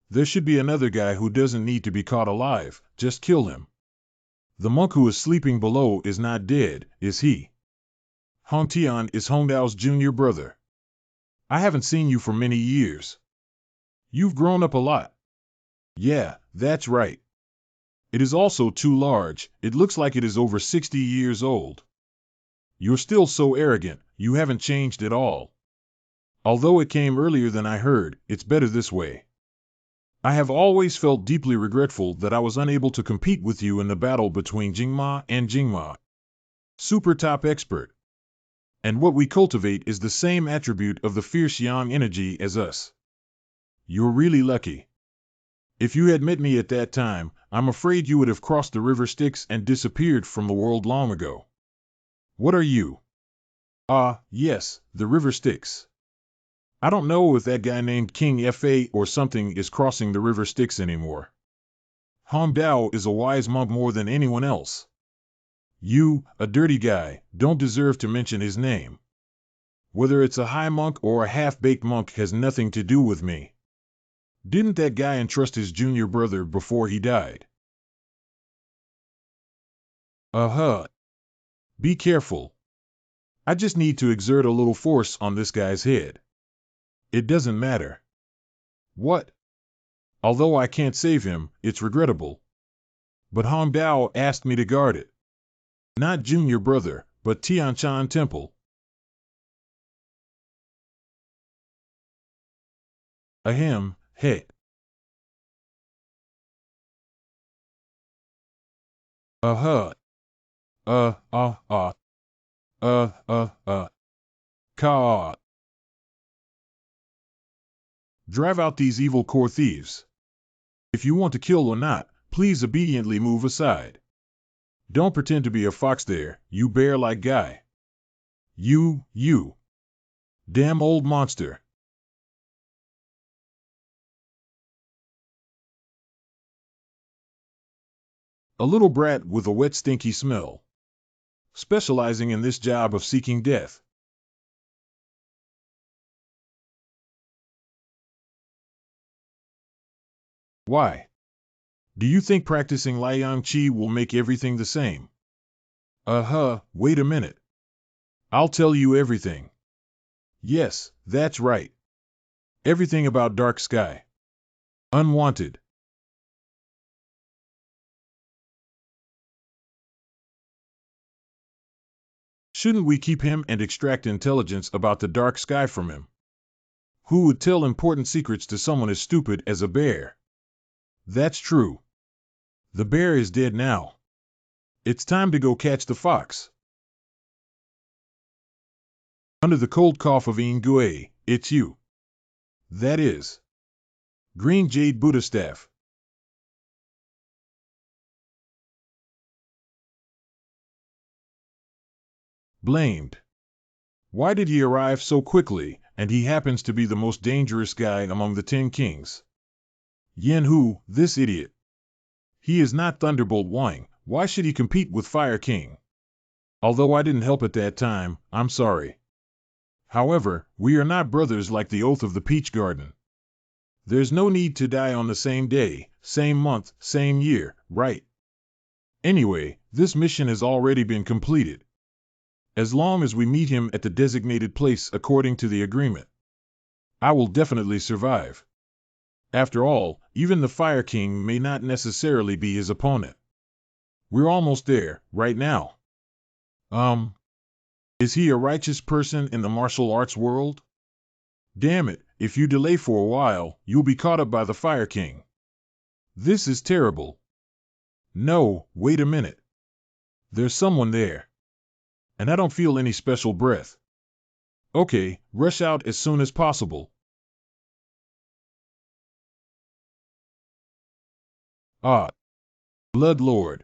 There should be another guy who doesn't need to be caught alive, just kill him. The monk who is sleeping below is not dead, is he? Hong Tian is Hong Dao's junior brother. I haven't seen you for many years. You've grown up a lot. Yeah, that's right. It is also too large, it looks like it is over 60 years old. You're still so arrogant, you haven't changed at all. Although it came earlier than I heard, it's better this way. I have always felt deeply regretful that I was unable to compete with you in the battle between Jingma and Jingma. Super top expert. And what we cultivate is the same attribute of the fierce yang energy as us. You're really lucky. If you had met me at that time, I'm afraid you would have crossed the river Styx and disappeared from the world long ago. What are you? Yes, the river Styx. I don't know if that guy named King Fa or something is crossing the river Styx anymore. Hong Dao is a wise monk more than anyone else. You, a dirty guy, don't deserve to mention his name. Whether it's a high monk or a half-baked monk has nothing to do with me. Didn't that guy entrust his junior brother before he died? Be careful. I just need to exert a little force on this guy's head. It doesn't matter. What? Although I can't save him, it's regrettable. But Hong Dao asked me to guard it. Not junior brother, but Tianchan Temple. Ahem, hey. Ka. Drive out these evil core thieves. If you want to kill or not, please obediently move aside. Don't pretend to be a fox there, you bear-like guy. You. Damn old monster. A little brat with a wet stinky smell. Specializing in this job of seeking death. Why? Do you think practicing Liang Qi will make everything the same? Wait a minute. I'll tell you everything. Yes, that's right. Everything about Dark Sky. Unwanted. Shouldn't we keep him and extract intelligence about the Dark Sky from him? Who would tell important secrets to someone as stupid as a bear? That's true. The bear is dead now. It's time to go catch the fox. Under the cold cough of Yin Gui, it's you. That is. Green Jade Buddha Staff. Blamed. Why did he arrive so quickly, and he happens to be the most dangerous guy among the 10 kings? Yanhu, this idiot. He is not Thunderbolt Wang, why should he compete with Fire King? Although I didn't help at that time, I'm sorry. However, we are not brothers like the Oath of the Peach Garden. There's no need to die on the same day, same month, same year, right? Anyway, this mission has already been completed. As long as we meet him at the designated place according to the agreement, I will definitely survive. After all, even the Fire King may not necessarily be his opponent. We're almost there, right now. Is he a righteous person in the martial arts world? Damn it, if you delay for a while, you'll be caught up by the Fire King. This is terrible. No, wait a minute. There's someone there. And I don't feel any special breath. Okay, rush out as soon as possible. Ah, Blood Lord.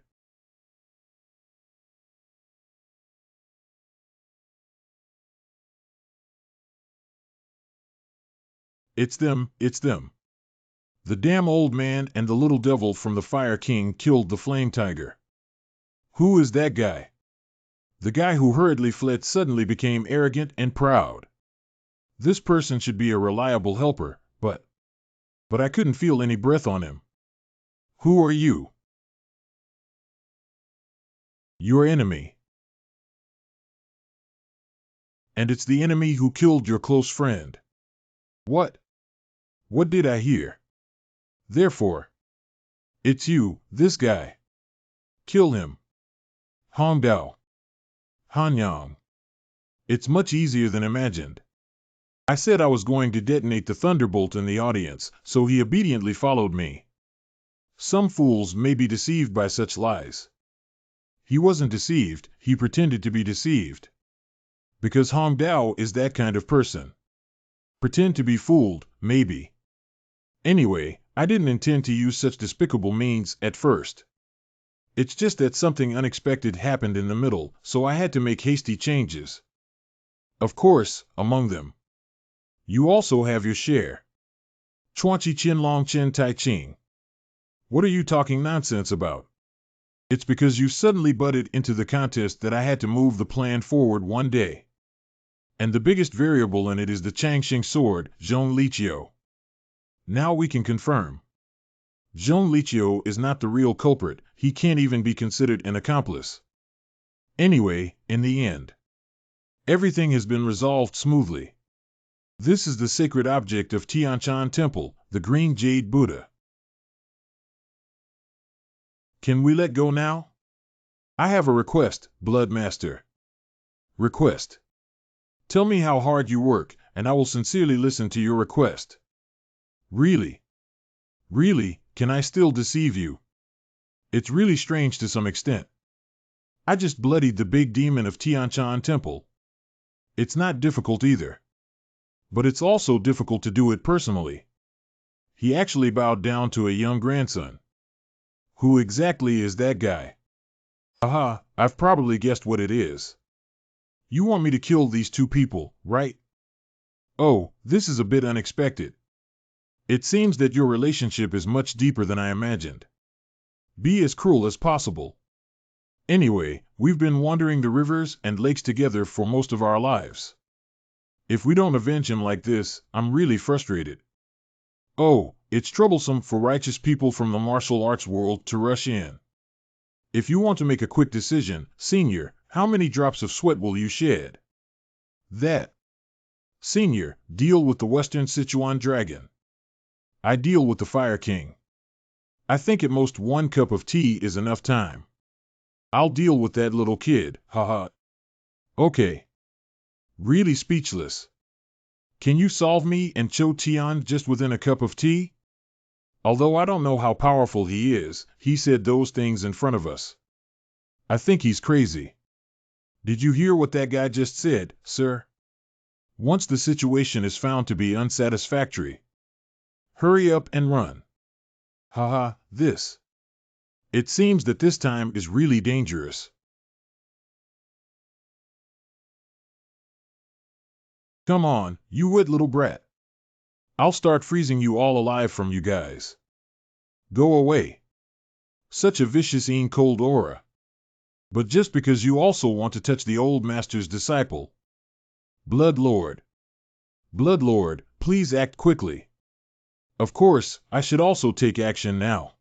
It's them, it's them. The damn old man and the little devil from the Fire King killed the Flame Tiger. Who is that guy? The guy who hurriedly fled suddenly became arrogant and proud. This person should be a reliable helper, but I couldn't feel any breath on him. Who are you? Your enemy. And it's the enemy who killed your close friend. What? What did I hear? Therefore, it's you, this guy. Kill him. Hong Dao. Hanyang. It's much easier than imagined. I said I was going to detonate the thunderbolt in the audience, so he obediently followed me. Some fools may be deceived by such lies. He wasn't deceived, he pretended to be deceived. Because Hong Dao is that kind of person. Pretend to be fooled, maybe. Anyway, I didn't intend to use such despicable means at first. It's just that something unexpected happened in the middle, so I had to make hasty changes. Of course, among them, you also have your share. Chuanqi Qin Long Chen Tai Ching. What are you talking nonsense about? It's because you suddenly butted into the contest that I had to move the plan forward one day. And the biggest variable in it is the Changxing sword, Zhong Liqiu. Now we can confirm. Zhong Liqiu is not the real culprit, he can't even be considered an accomplice. Anyway, in the end, everything has been resolved smoothly. This is the sacred object of Tianshan Temple, the Green Jade Buddha. Can we let go now? I have a request, Blood Master. Request. Tell me how hard you work, and I will sincerely listen to your request. Really? Really, can I still deceive you? It's really strange to some extent. I just bloodied the big demon of Tianshan Temple. It's not difficult either. But it's also difficult to do it personally. He actually bowed down to a young grandson. Who exactly is that guy? Aha, I've probably guessed what it is. You want me to kill these two people, right? Oh, this is a bit unexpected. It seems that your relationship is much deeper than I imagined. Be as cruel as possible. Anyway, we've been wandering the rivers and lakes together for most of our lives. If we don't avenge him like this, I'm really frustrated. Oh, it's troublesome for righteous people from the martial arts world to rush in. If you want to make a quick decision, Senior, how many drops of sweat will you shed? That. Senior, deal with the Western Sichuan Dragon. I deal with the Fire King. I think at most 1 cup of tea is enough time. I'll deal with that little kid, haha. Okay. Really speechless. Can you solve me and Cho Tian just within a cup of tea? Although I don't know how powerful he is, he said those things in front of us. I think he's crazy. Did you hear what that guy just said, sir? Once the situation is found to be unsatisfactory, Hurry up and run. Haha, this. It seems that this time is really dangerous. Come on, you wet little brat. I'll start freezing you all alive from you guys. Go away. Such a vicious and cold aura. But just because you also want to touch the old master's disciple. Blood Lord. Blood Lord, please act quickly. Of course, I should also take action now.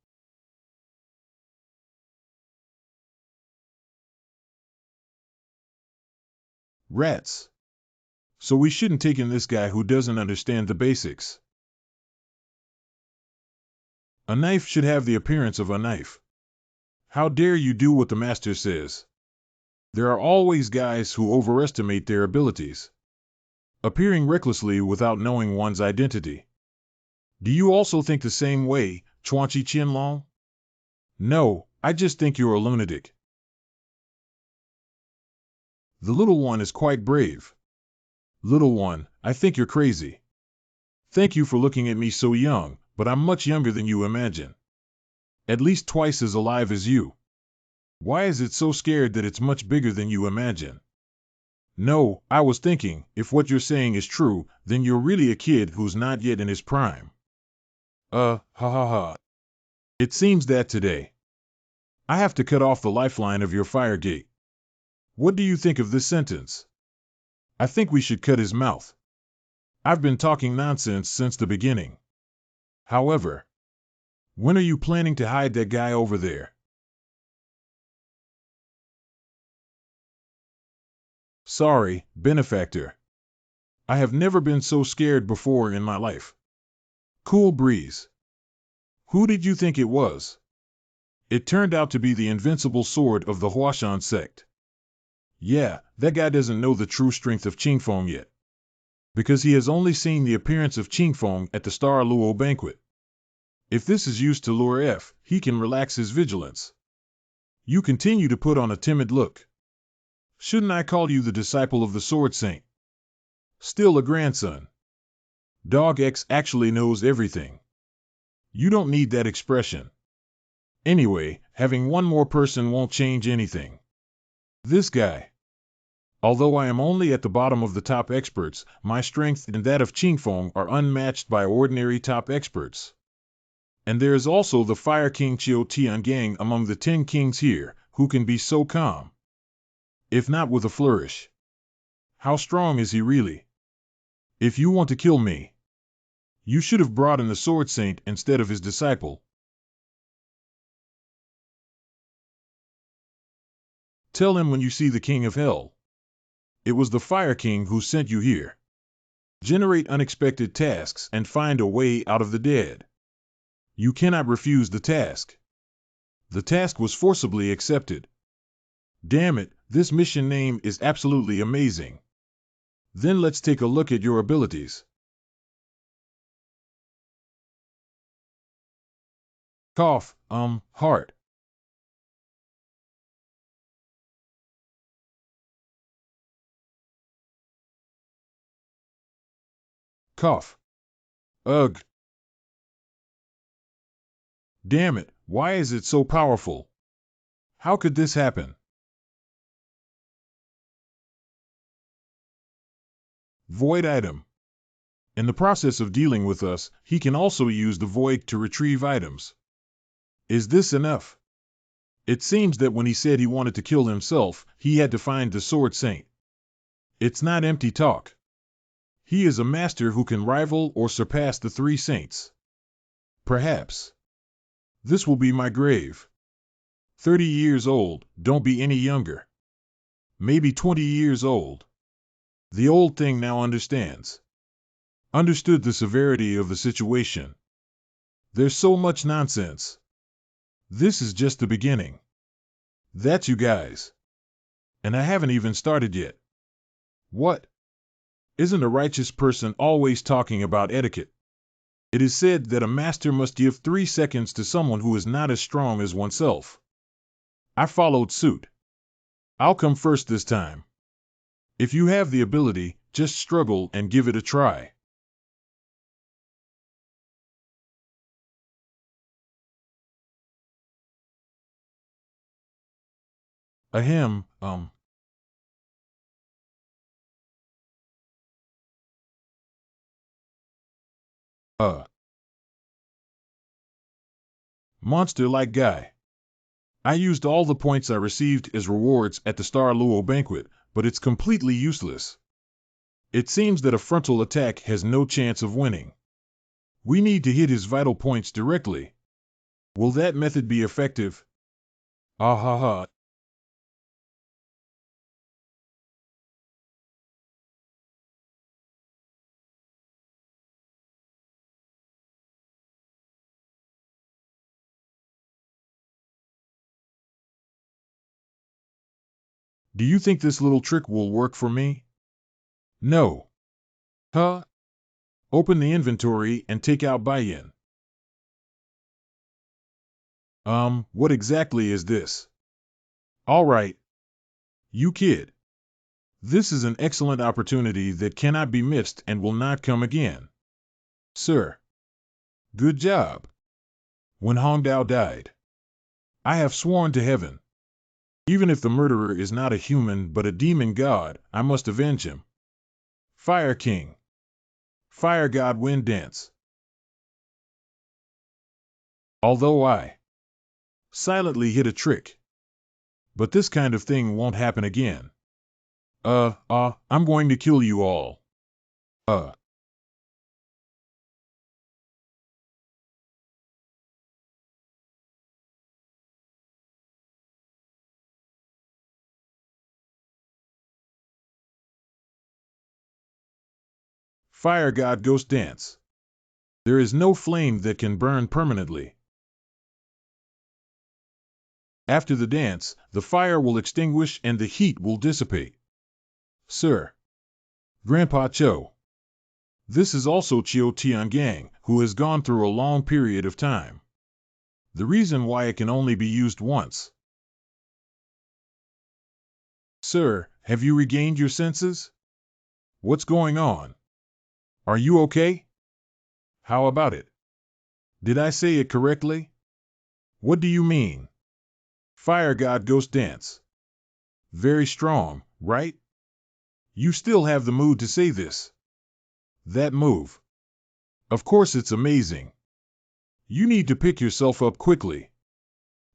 Rats. So we shouldn't take in this guy who doesn't understand the basics. A knife should have the appearance of a knife. How dare you do what the master says? There are always guys who overestimate their abilities, appearing recklessly without knowing one's identity. Do you also think the same way, Chuanchi Qianlong? No, I just think you're a lunatic. The little one is quite brave. Little one, I think you're crazy. Thank you for looking at me so young, but I'm much younger than you imagine. At least twice as alive as you. Why is it so scared that it's much bigger than you imagine? No, I was thinking, if what you're saying is true, then you're really a kid who's not yet in his prime. Ha ha ha. It seems that today. I have to cut off the lifeline of your fire gate. What do you think of this sentence? I think we should cut his mouth. I've been talking nonsense since the beginning. However, when are you planning to hide that guy over there? Sorry, benefactor. I have never been so scared before in my life. Cool breeze. Who did you think it was? It turned out to be the invincible sword of the Huashan sect. Yeah, that guy doesn't know the true strength of Qingfeng yet. Because he has only seen the appearance of Qingfeng at the Star Luo banquet. If this is used to lure F, he can relax his vigilance. You continue to put on a timid look. Shouldn't I call you the disciple of the Sword Saint? Still a grandson. Dog X actually knows everything. You don't need that expression. Anyway, having one more person won't change anything. This guy. Although I am only at the bottom of the top experts, my strength and that of Qingfeng are unmatched by ordinary top experts. And there is also the Fire King Qiu Tiangang among the 10 kings here, who can be so calm. If not with a flourish. How strong is he really? If you want to kill me, you should have brought in the Sword Saint instead of his disciple. Tell him when you see the King of Hell. It was the Fire King who sent you here. Generate unexpected tasks and find a way out of the dead. You cannot refuse the task. The task was forcibly accepted. Damn it, this mission name is absolutely amazing. Then let's take a look at your abilities. Cough, heart. Cough. Ugh. Damn it, why is it so powerful? How could this happen? Void item. In the process of dealing with us, he can also use the void to retrieve items. Is this enough? It seems that when he said he wanted to kill himself, he had to find the Sword Saint. It's not empty talk. He is a master who can rival or surpass the 3 saints. Perhaps. This will be my grave. 30 years old, don't be any younger. Maybe 20 years old. The old thing now understands. Understood the severity of the situation. There's so much nonsense. This is just the beginning. That's you guys. And I haven't even started yet. What? Isn't a righteous person always talking about etiquette? It is said that a master must give 3 seconds to someone who is not as strong as oneself. I followed suit. I'll come first this time. If you have the ability, just struggle and give it a try. Ahem, uh, monster-like guy. I used all the points I received as rewards at the Star Luo banquet, but it's completely useless. It seems that a frontal attack has no chance of winning. We need to hit his vital points directly. Will that method be effective? Ah ha ha. Do you think this little trick will work for me? No. Huh? Open the inventory and take out buy-in. What exactly is this? All right. You kid. This is an excellent opportunity that cannot be missed and will not come again. Sir. Good job. When Hongdao died, I have sworn to heaven. Even if the murderer is not a human but a demon god, I must avenge him. Fire King. Fire God Wind Dance. Although I silently hit a trick. But this kind of thing won't happen again. I'm going to kill you all. Fire God Ghost Dance. There is no flame that can burn permanently. After the dance, the fire will extinguish and the heat will dissipate. Sir. Grandpa Cho. This is also Chiu Tiangang, who has gone through a long period of time. The reason why it can only be used once. Sir, have you regained your senses? What's going on? Are you okay? How about it? Did I say it correctly? What do you mean? Fire God Ghost Dance. Very strong, right? You still have the mood to say this. That move. Of course it's amazing. You need to pick yourself up quickly.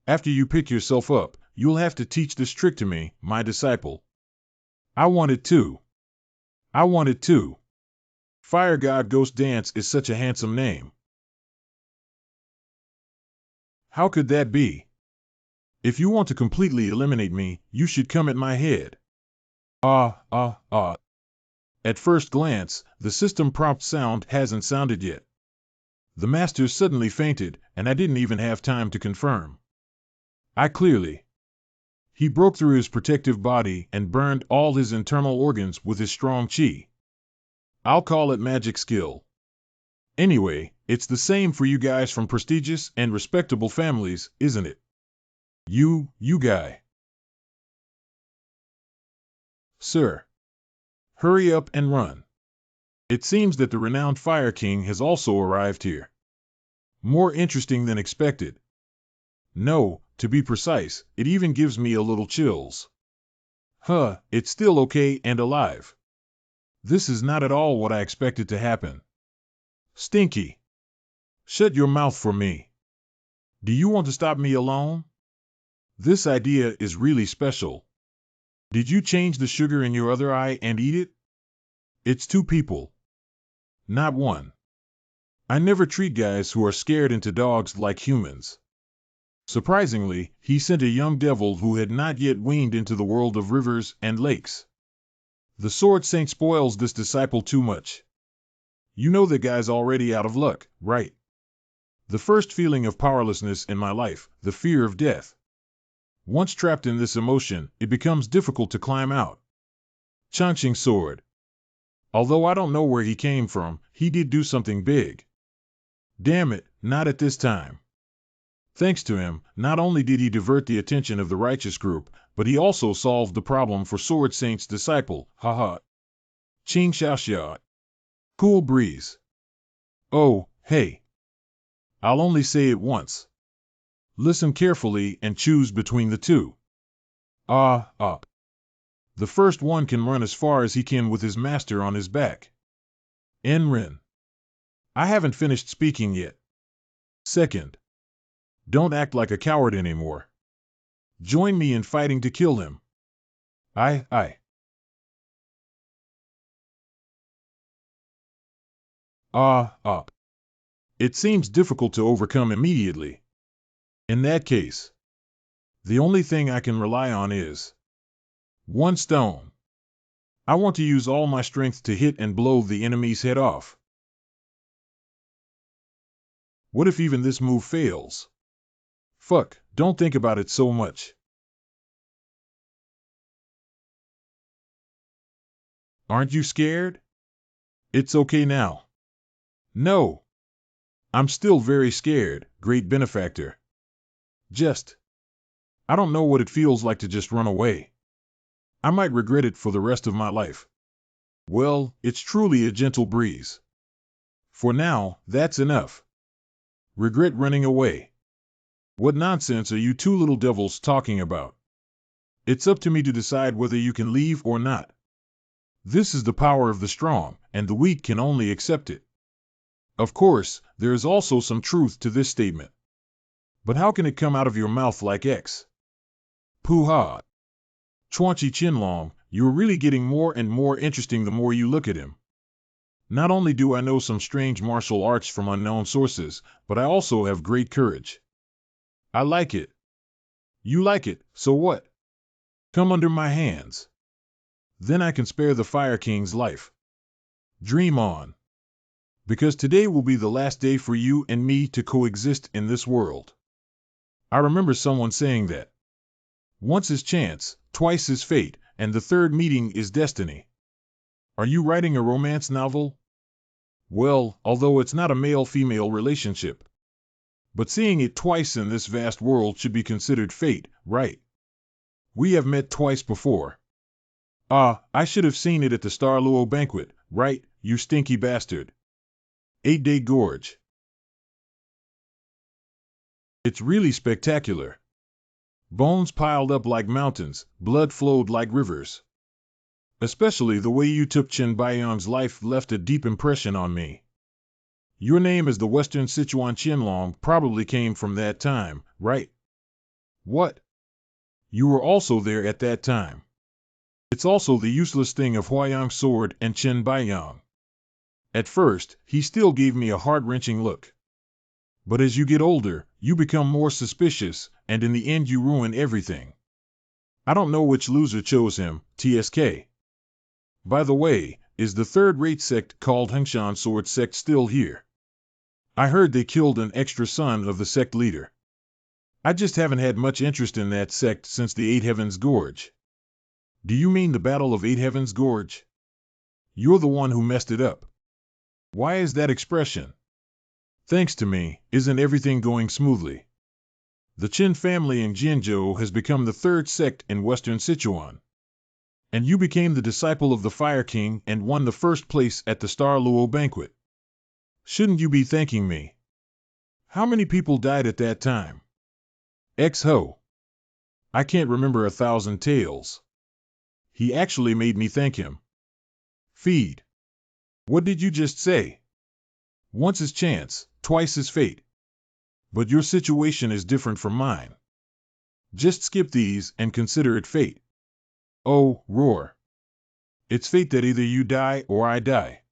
After you pick yourself up, you'll have to teach this trick to me, my disciple. I want it too. I want it too. Fire God Ghost Dance is such a handsome name. How could that be? If you want to completely eliminate me, you should come at my head. At first glance, the system prompt sound hasn't sounded yet. The master suddenly fainted, and I didn't even have time to confirm. He broke through his protective body and burned all his internal organs with his strong chi. I'll call it magic skill. Anyway, it's the same for you guys from prestigious and respectable families, isn't it? You guy. Sir. Hurry up and run. It seems that the renowned Fire King has also arrived here. More interesting than expected. No, to be precise, it even gives me a little chills. It's still okay and alive. This is not at all what I expected to happen. Stinky. Shut your mouth for me. Do you want to stop me alone? This idea is really special. Did you change the sugar in your other eye and eat it? It's two people. Not one. I never treat guys who are scared into dogs like humans. Surprisingly, he sent a young devil who had not yet weaned into the world of rivers and lakes. The Sword Saint spoils this disciple too much. You know the guy's already out of luck, right? The first feeling of powerlessness in my life, the fear of death. Once trapped in this emotion, it becomes difficult to climb out. Changqing Sword. Although I don't know where he came from, he did do something big. Damn it, not at this time. Thanks to him, not only did he divert the attention of the righteous group, but he also solved the problem for Sword Saint's disciple, haha. Qing Xiaoxia. Cool breeze. Oh, hey. I'll only say it once. Listen carefully and choose between the two. Ah, ah. The first one can run as far as he can with his master on his back. Enrin. I haven't finished speaking yet. Second, don't act like a coward anymore. Join me in fighting to kill him. I. Ah. It seems difficult to overcome immediately. In that case, the only thing I can rely on is one stone. I want to use all my strength to hit and blow the enemy's head off. What if even this move fails? Fuck, don't think about it so much. Aren't you scared? It's okay now. No. I'm still very scared, great benefactor. I don't know what it feels like to just run away. I might regret it for the rest of my life. Well, it's truly a gentle breeze. For now, that's enough. Regret running away. What nonsense are you two little devils talking about? It's up to me to decide whether you can leave or not. This is the power of the strong, and the weak can only accept it. Of course, there is also some truth to this statement. But how can it come out of your mouth like X? Poo-ha. Chuanchi Chinlong, you're really getting more and more interesting the more you look at him. Not only do I know some strange martial arts from unknown sources, but I also have great courage. I like it. You like it, so what? Come under my hands. Then I can spare the Fire King's life. Dream on. Because today will be the last day for you and me to coexist in this world. I remember someone saying that. Once is chance, twice is fate, and the third meeting is destiny. Are you writing a romance novel? Well, although it's not a male-female relationship. But seeing it twice in this vast world should be considered fate, right? We have met twice before. I should have seen it at the Star Luo banquet, right, you stinky bastard. 8-Day Gorge. It's really spectacular. Bones piled up like mountains, blood flowed like rivers. Especially the way you took Chen Baiyang's life left a deep impression on me. Your name as the Western Sichuan Qianlong probably came from that time, right? What? You were also there at that time. It's also the useless thing of Huayang's sword and Chen Baiyang. At first, he still gave me a heart-wrenching look. But as you get older, you become more suspicious, and in the end you ruin everything. I don't know which loser chose him, TSK. By the way, is the third-rate sect called Hengshan Sword Sect still here? I heard they killed an extra son of the sect leader. I just haven't had much interest in that sect since the Eight Heavens Gorge. Do you mean the Battle of Eight Heavens Gorge? You're the one who messed it up. Why is that expression? Thanks to me, isn't everything going smoothly? The Qin family in Jianzhou has become the third sect in Western Sichuan. And you became the disciple of the Fire King and won the first place at the Star Luo banquet. Shouldn't you be thanking me? How many people died at that time? X-ho. I can't remember 1,000 tales. He actually made me thank him. Feed. What did you just say? Once is chance, twice is fate. But your situation is different from mine. Just skip these and consider it fate. Oh, roar. It's fate that either you die or I die.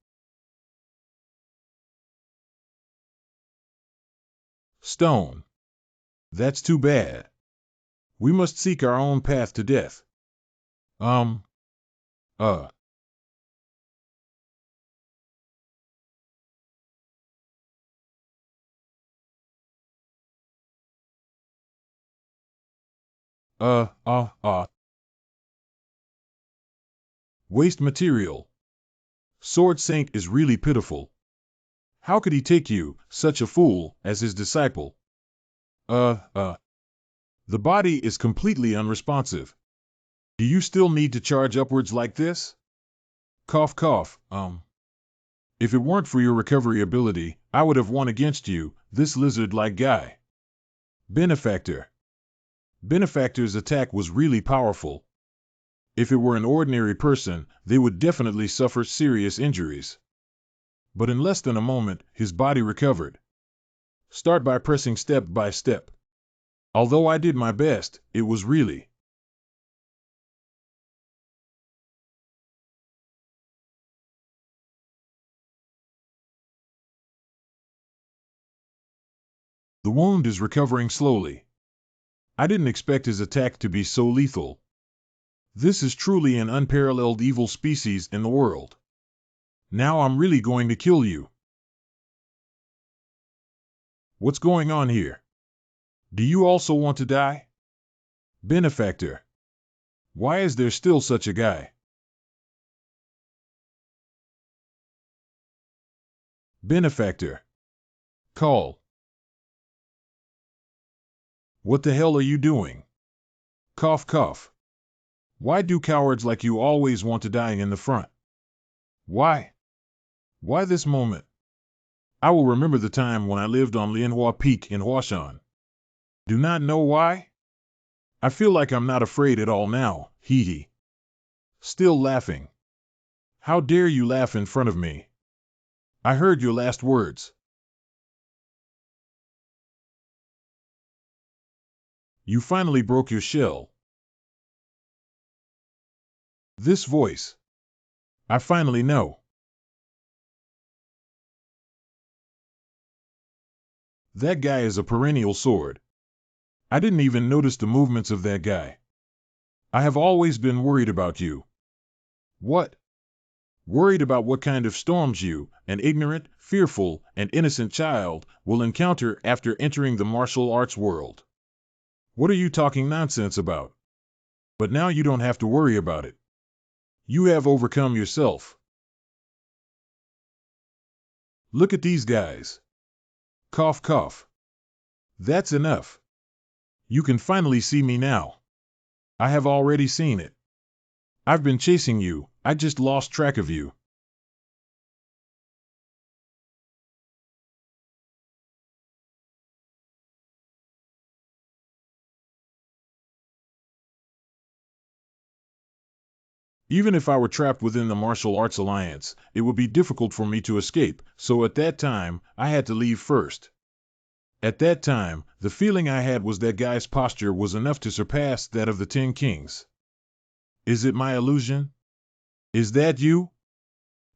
Stone. That's too bad. We must seek our own path to death. Uh. Waste material. Sword Saint is really pitiful. How could he take you, such a fool, as his disciple? The body is completely unresponsive. Do you still need to charge upwards like this? Cough, cough, If it weren't for your recovery ability, I would have won against you, this lizard-like guy. Benefactor. Benefactor's attack was really powerful. If it were an ordinary person, they would definitely suffer serious injuries. But in less than a moment, his body recovered. Start by pressing step by step. Although I did my best, it was really. The wound is recovering slowly. I didn't expect his attack to be so lethal. This is truly an unparalleled evil species in the world. Now I'm really going to kill you. What's going on here? Do you also want to die? Benefactor. Why is there still such a guy? Benefactor. Call. What the hell are you doing? Cough, cough. Why do cowards like you always want to die in the front? Why? Why this moment? I will remember the time when I lived on MANHWA Peak in Huashan. Do not know why? I feel like I'm not afraid at all now, hee hee. Still laughing. How dare you laugh in front of me? I heard your last words. You finally broke your shell. This voice. I finally know. That guy is a perennial sword. I didn't even notice the movements of that guy. I have always been worried about you. What? Worried about what kind of storms you, an ignorant, fearful, and innocent child, will encounter after entering the martial arts world. What are you talking nonsense about? But now you don't have to worry about it. You have overcome yourself. Look at these guys. Cough, cough. That's enough. You can finally see me now. I have already seen it. I've been chasing you, I just lost track of you. Even if I were trapped within the Martial Arts Alliance, it would be difficult for me to escape, so at that time, I had to leave first. At that time, the feeling I had was that guy's posture was enough to surpass that of the 10 kings. Is it my illusion? Is that you?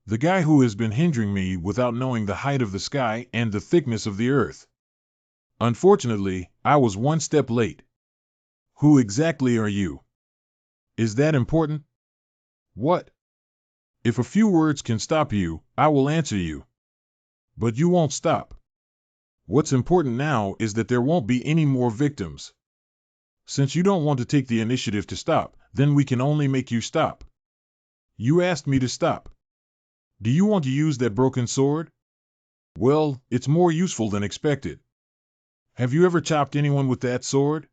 The guy who has been hindering me without knowing the height of the sky and the thickness of the earth. Unfortunately, I was one step late. Who exactly are you? Is that important? What? If a few words can stop you, I will answer you. But you won't stop. What's important now is that there won't be any more victims. Since you don't want to take the initiative to stop, then we can only make you stop. You asked me to stop. Do you want to use that broken sword? Well, it's more useful than expected. Have you ever chopped anyone with that sword?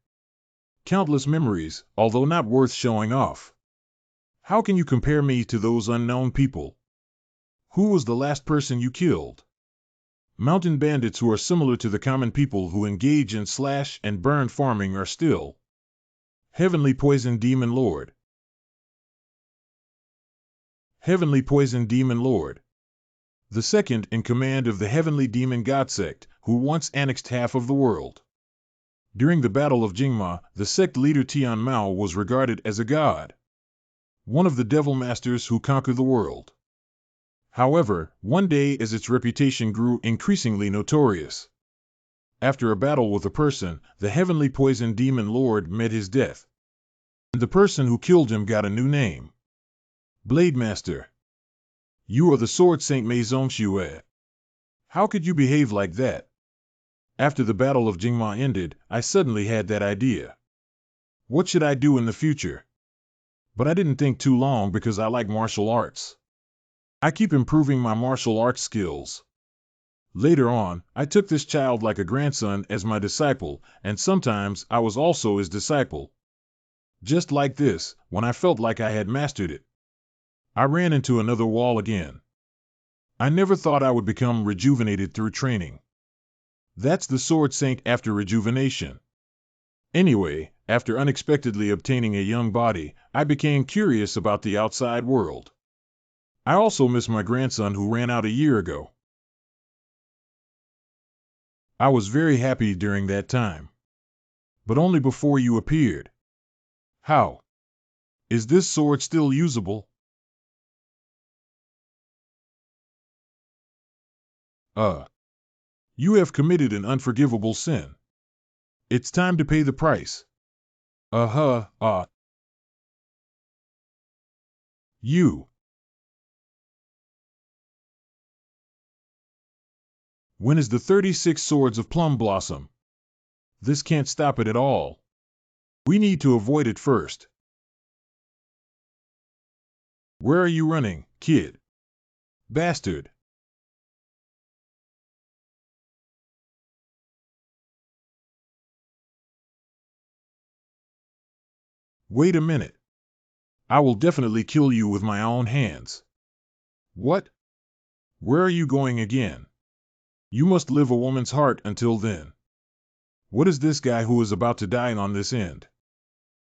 Countless memories, although not worth showing off. How can you compare me to those unknown people? Who was the last person you killed? Mountain bandits who are similar to the common people who engage in slash and burn farming are still. Heavenly Poison Demon Lord. Heavenly Poison Demon Lord. The second in command of the Heavenly Demon God sect, who once annexed half of the world. During the Battle of Jingma, the sect leader Tian Mao was regarded as a god. One of the devil masters who conquer the world. However, one day as its reputation grew increasingly notorious. After a battle with a person, the Heavenly Poison Demon Lord met his death. And the person who killed him got a new name. Blade Master. You are the Sword Saint Mei Zongxue. How could you behave like that? After the Battle of Jingma ended, I suddenly had that idea. What should I do in the future? But I didn't think too long because I like martial arts. I keep improving my martial arts skills. Later on, I took this child like a grandson as my disciple, and sometimes I was also his disciple. Just like this, when I felt like I had mastered it, I ran into another wall again. I never thought I would become rejuvenated through training. That's the Sword Saint after rejuvenation. Anyway, After unexpectedly obtaining a young body, I became curious about the outside world. I also miss my grandson who ran out a year ago. I was very happy during that time. But only before you appeared. How? Is this sword still usable? You have committed an unforgivable sin. It's time to pay the price. You. When is the 36 Swords of Plum Blossom? This can't stop it at all. We need to avoid it first. Where are you running, kid? Bastard. Wait a minute. I will definitely kill you with my own hands. What? Where are you going again? You must live a woman's heart until then. What is this guy who is about to die on this end?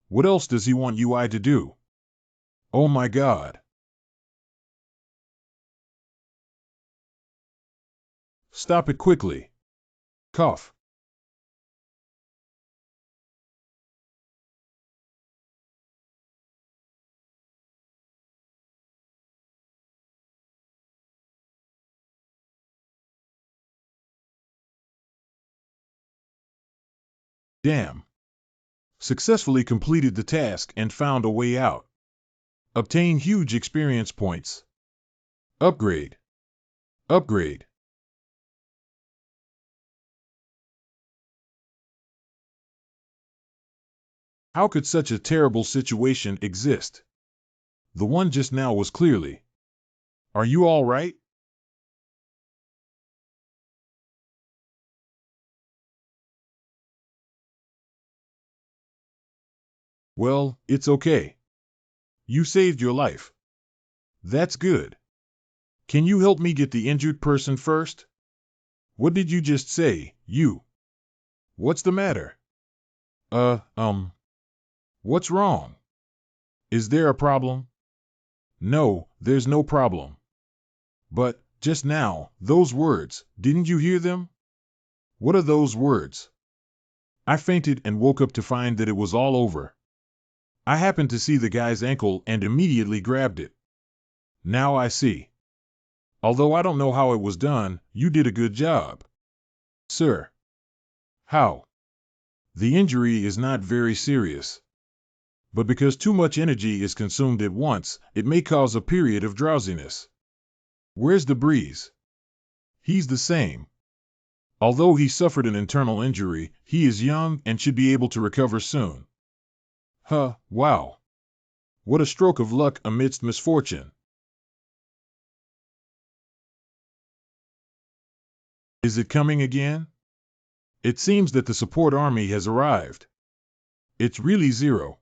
What else does he want UI to do? Oh my God. Stop it quickly. Cough. Damn. Successfully completed the task and found a way out. Obtain huge experience points. Upgrade. Upgrade. How could such a terrible situation exist? The one just now was clearly. Are you all right? Well, it's okay. You saved your life. That's good. Can you help me get the injured person first? What did you just say, you? What's the matter? What's wrong? Is there a problem? No, there's no problem. But, just now, those words, didn't you hear them? What are those words? I fainted and woke up to find that it was all over. I happened to see the guy's ankle and immediately grabbed it. Now I see. Although I don't know how it was done, you did a good job. Sir. How? The injury is not very serious. But because too much energy is consumed at once, it may cause a period of drowsiness. Where's the breeze? He's the same. Although he suffered an internal injury, he is young and should be able to recover soon. Wow. What a stroke of luck amidst misfortune. Is it coming again? It seems that the support army has arrived. It's really zero.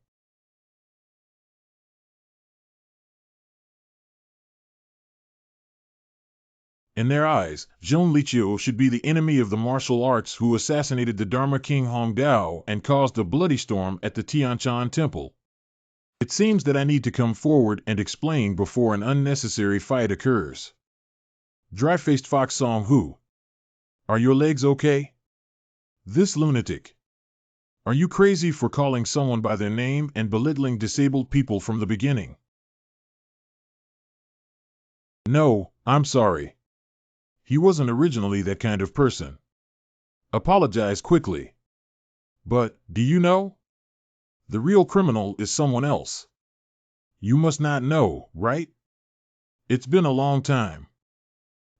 In their eyes, Zhong Liqiu should be the enemy of the martial arts who assassinated the Dharma King Hongdao and caused a bloody storm at the Tianshan Temple. It seems that I need to come forward and explain before an unnecessary fight occurs. Dry-faced Fox Song Hu. Are your legs okay? This lunatic. Are you crazy for calling someone by their name and belittling disabled people from the beginning? No, I'm sorry. He wasn't originally that kind of person. Apologize quickly. But, do you know? The real criminal is someone else. You must not know, right? It's been a long time.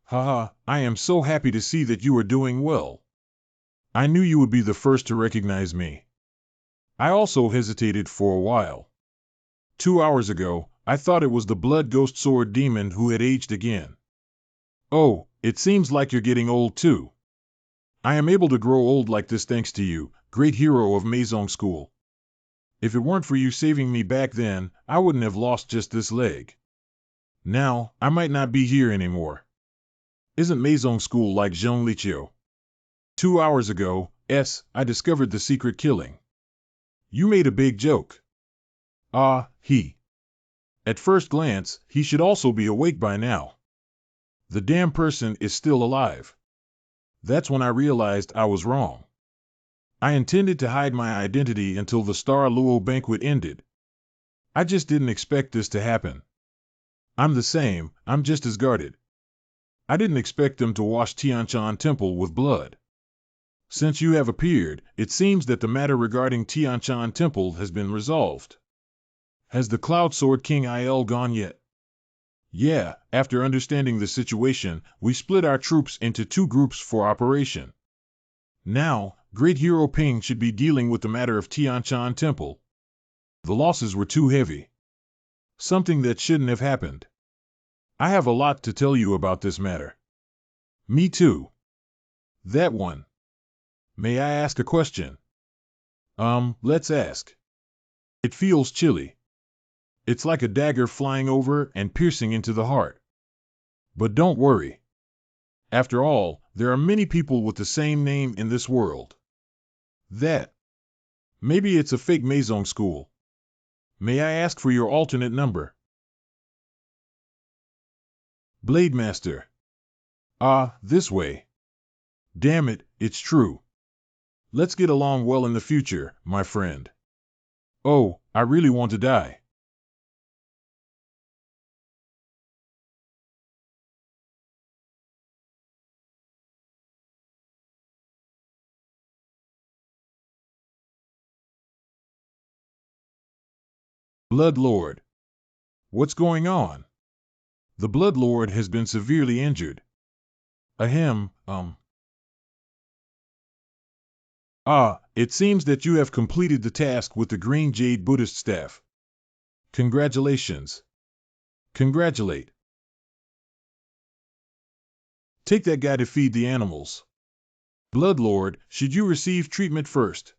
Haha, I am so happy to see that you are doing well. I knew you would be the first to recognize me. I also hesitated for a while. 2 hours ago, I thought it was the Blood Ghost Sword Demon who had aged again. Oh, it seems like you're getting old too. I am able to grow old like this thanks to you, great hero of Maison School. If it weren't for you saving me back then, I wouldn't have lost just this leg. Now, I might not be here anymore. Isn't Maison School like Zhong Liqiu? 2 hours ago, I discovered the secret killing. You made a big joke. He. At first glance, he should also be awake by now. The damn person is still alive. That's when I realized I was wrong. I intended to hide my identity until the Star Luo banquet ended. I just didn't expect this to happen. I'm the same, I'm just as guarded. I didn't expect them to wash Tianshan Temple with blood. Since you have appeared, it seems that the matter regarding Tianshan Temple has been resolved. Has the Cloud Sword King Il gone yet? Yeah, after understanding the situation, we split our troops into 2 groups for operation. Now, Great Hero Ping should be dealing with the matter of Tianshan Temple. The losses were too heavy. Something that shouldn't have happened. I have a lot to tell you about this matter. Me too. That one. May I ask a question? Let's ask. It feels chilly. It's like a dagger flying over and piercing into the heart. But don't worry. After all, there are many people with the same name in this world. Maybe it's a fake Maison school. May I ask for your alternate number? Blade Master. This way. Damn it, it's true. Let's get along well in the future, my friend. Oh, I really want to die. Blood Lord. What's going on? The Blood Lord has been severely injured. Ahem. It seems that you have completed the task with the Green Jade Buddhist staff. Congratulations. Congratulate. Take that guy to feed the animals. Blood Lord, should you receive treatment first?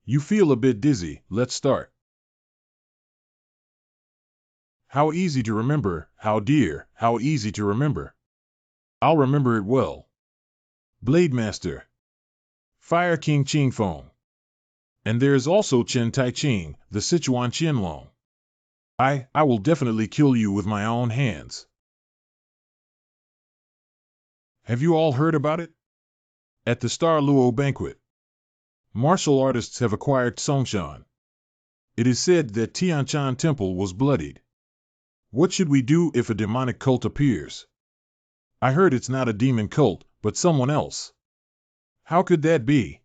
You feel a bit dizzy, let's start. How easy to remember, how dear, how easy to remember. I'll remember it well. Blade Master. Fire King Qingfeng. And there's also Chen Tai Ching, the Sichuan Qianlong. I will definitely kill you with my own hands. Have you all heard about it? At the Star Luo banquet, martial artists have acquired Songshan. It is said that Tianshan Temple was bloodied. What should we do if a demonic cult appears? I heard it's not a demon cult, but someone else. How could that be?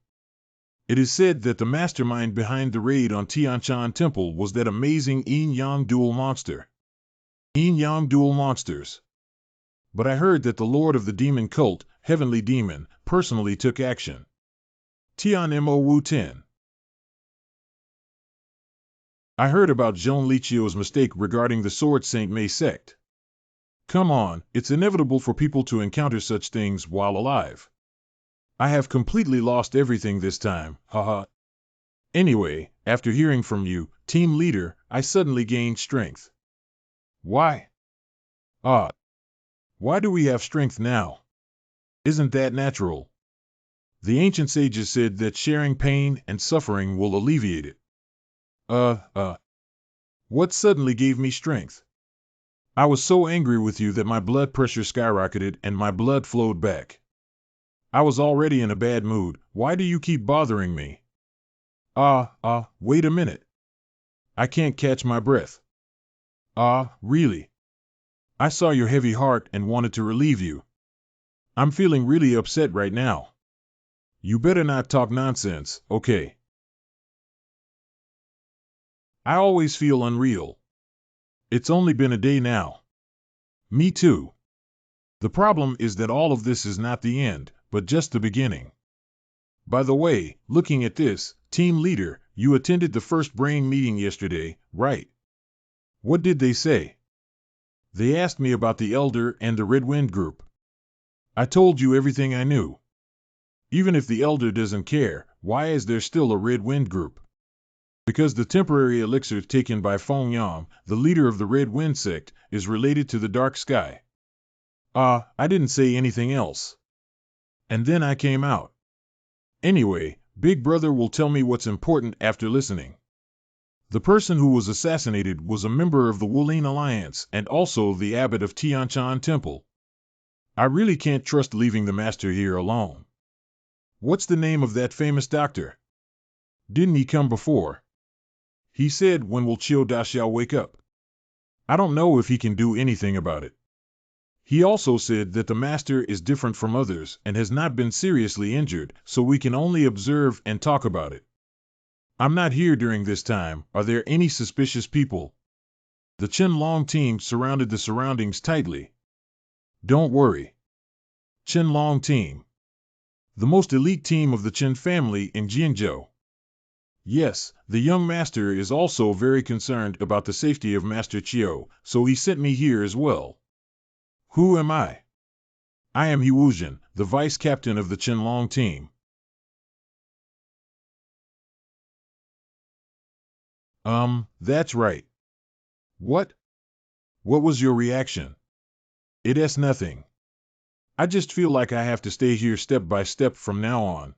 It is said that the mastermind behind the raid on Tianshan Temple was that amazing Yin-Yang dual monster. Yin-Yang dual monsters. But I heard that the lord of the demon cult, Heavenly Demon, personally took action. Tian Mo Wu 10. I heard about Zhong Liqiu's mistake regarding the Sword Saint Mei sect. Come on, it's inevitable for people to encounter such things while alive. I have completely lost everything this time, haha. Anyway, after hearing from you, team leader, I suddenly gained strength. Why? Why do we have strength now? Isn't that natural? The ancient sages said that sharing pain and suffering will alleviate it. What suddenly gave me strength? I was so angry with you that my blood pressure skyrocketed and my blood flowed back. I was already in a bad mood, why do you keep bothering me? Wait a minute. I can't catch my breath. Really? I saw your heavy heart and wanted to relieve you. I'm feeling really upset right now. You better not talk nonsense, okay? I always feel unreal. It's only been a day now. Me too. The problem is that all of this is not the end, but just the beginning. By the way, looking at this, team leader, you attended the first brain meeting yesterday, right? What did they say? They asked me about the Elder and the Red Wind group. I told you everything I knew. Even if the Elder doesn't care, why is there still a Red Wind group? Because the temporary elixir taken by Feng Yang, the leader of the Red Wind sect, is related to the Dark Sky. I didn't say anything else. And then I came out. Anyway, Big Brother will tell me what's important after listening. The person who was assassinated was a member of the Wulin Alliance and also the abbot of Tianshan Temple. I really can't trust leaving the master here alone. What's the name of that famous doctor? Didn't he come before? He said, when will Chiu Daxiao wake up? I don't know if he can do anything about it. He also said that the master is different from others and has not been seriously injured, so we can only observe and talk about it. I'm not here during this time. Are there any suspicious people? The Qianlong team surrounded the surroundings tightly. Don't worry. Qianlong team. The most elite team of the Qin family in Jinzhou. Yes, the young master is also very concerned about the safety of Master Chiu, so he sent me here as well. Who am I? I am He Wuzhen, the vice captain of the Qianlong team. That's right. What? What was your reaction? It's nothing. I just feel like I have to stay here step by step from now on.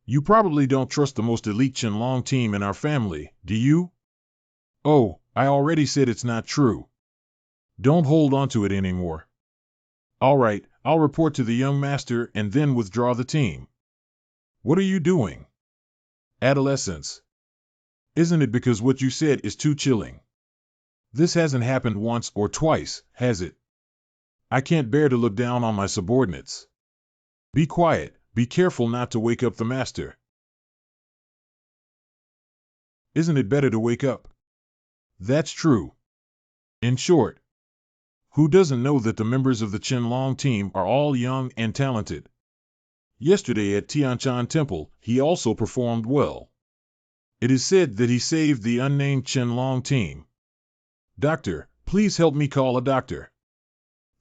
You probably don't trust the most elite Qianlong team in our family, do you? Oh, I already said it's not true. Don't hold on to it anymore. All right, I'll report to the young master and then withdraw the team. What are you doing? Adolescence. Isn't it because what you said is too chilling? This hasn't happened once or twice, has it? I can't bear to look down on my subordinates. Be quiet, be careful not to wake up the master. Isn't it better to wake up? That's true. In short, who doesn't know that the members of the Qianlong team are all young and talented? Yesterday at Tianshan Temple, he also performed well. It is said that he saved the unnamed Qianlong team. Doctor, please help me call a doctor.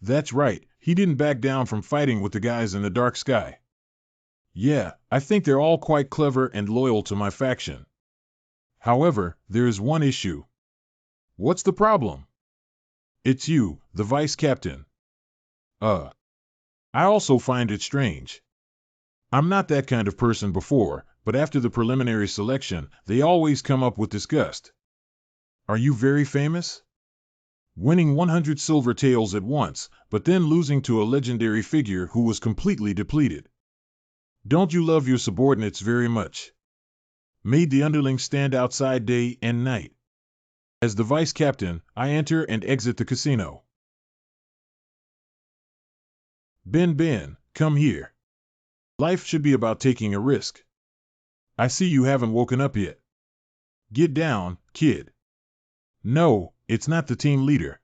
That's right, he didn't back down from fighting with the guys in the dark sky. Yeah, I think they're all quite clever and loyal to my faction. However, there is one issue. What's the problem? It's you, the vice captain. I also find it strange. I'm not that kind of person before, but after the preliminary selection, they always come up with disgust. Are you very famous? Winning 100 silver taels at once, but then losing to a legendary figure who was completely depleted. Don't you love your subordinates very much? Made the underlings stand outside day and night. As the vice captain, I enter and exit the casino. Ben, come here. Life should be about taking a risk. I see you haven't woken up yet. Get down, kid. No, it's not the team leader.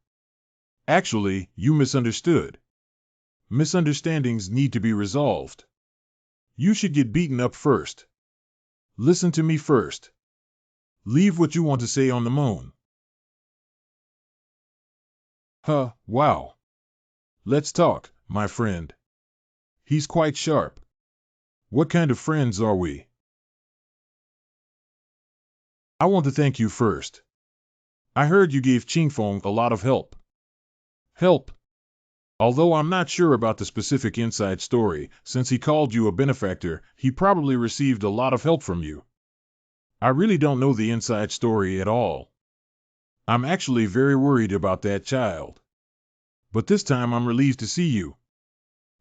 Actually, you misunderstood. Misunderstandings need to be resolved. You should get beaten up first. Listen to me first. Leave what you want to say on the moon. Wow. Let's talk, my friend. He's quite sharp. What kind of friends are we? I want to thank you first. I heard you gave Qingfeng a lot of help. Help? Although I'm not sure about the specific inside story, since he called you a benefactor, he probably received a lot of help from you. I really don't know the inside story at all. I'm actually very worried about that child. But this time I'm relieved to see you.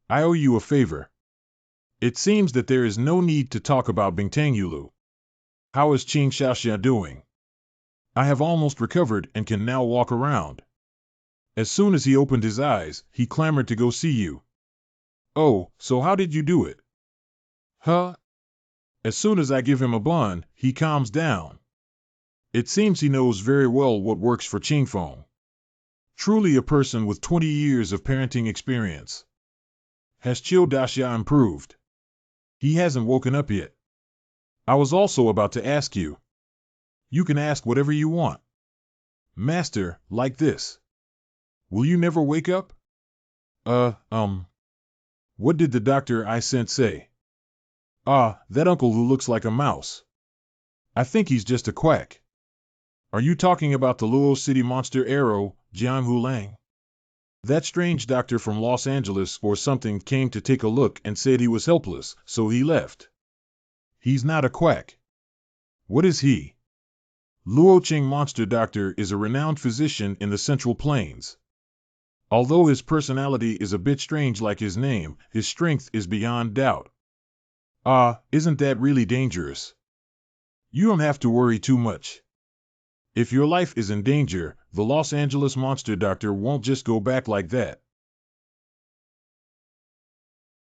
I owe you a favor. It seems that there is no need to talk about Bingtang Yulu. How is Qing Xiaoxia doing? I have almost recovered and can now walk around. As soon as he opened his eyes, he clamored to go see you. Oh, so how did you do it? As soon as I give him a bun, he calms down. It seems he knows very well what works for Qingfeng. Truly a person with 20 years of parenting experience. Has Chiu Daxia improved? He hasn't woken up yet. I was also about to ask you. You can ask whatever you want. Master, like this. Will you never wake up? What did the doctor I sent say? That uncle who looks like a mouse. I think he's just a quack. Are you talking about the Luo City monster Arrow, Jiang Hulang? That strange doctor from Los Angeles or something came to take a look and said he was helpless, so he left. He's not a quack. What is he? Luocheng Monster Doctor is a renowned physician in the Central Plains. Although his personality is a bit strange like his name, his strength is beyond doubt. Isn't that really dangerous? You don't have to worry too much. If your life is in danger, the Los Angeles Monster Doctor won't just go back like that.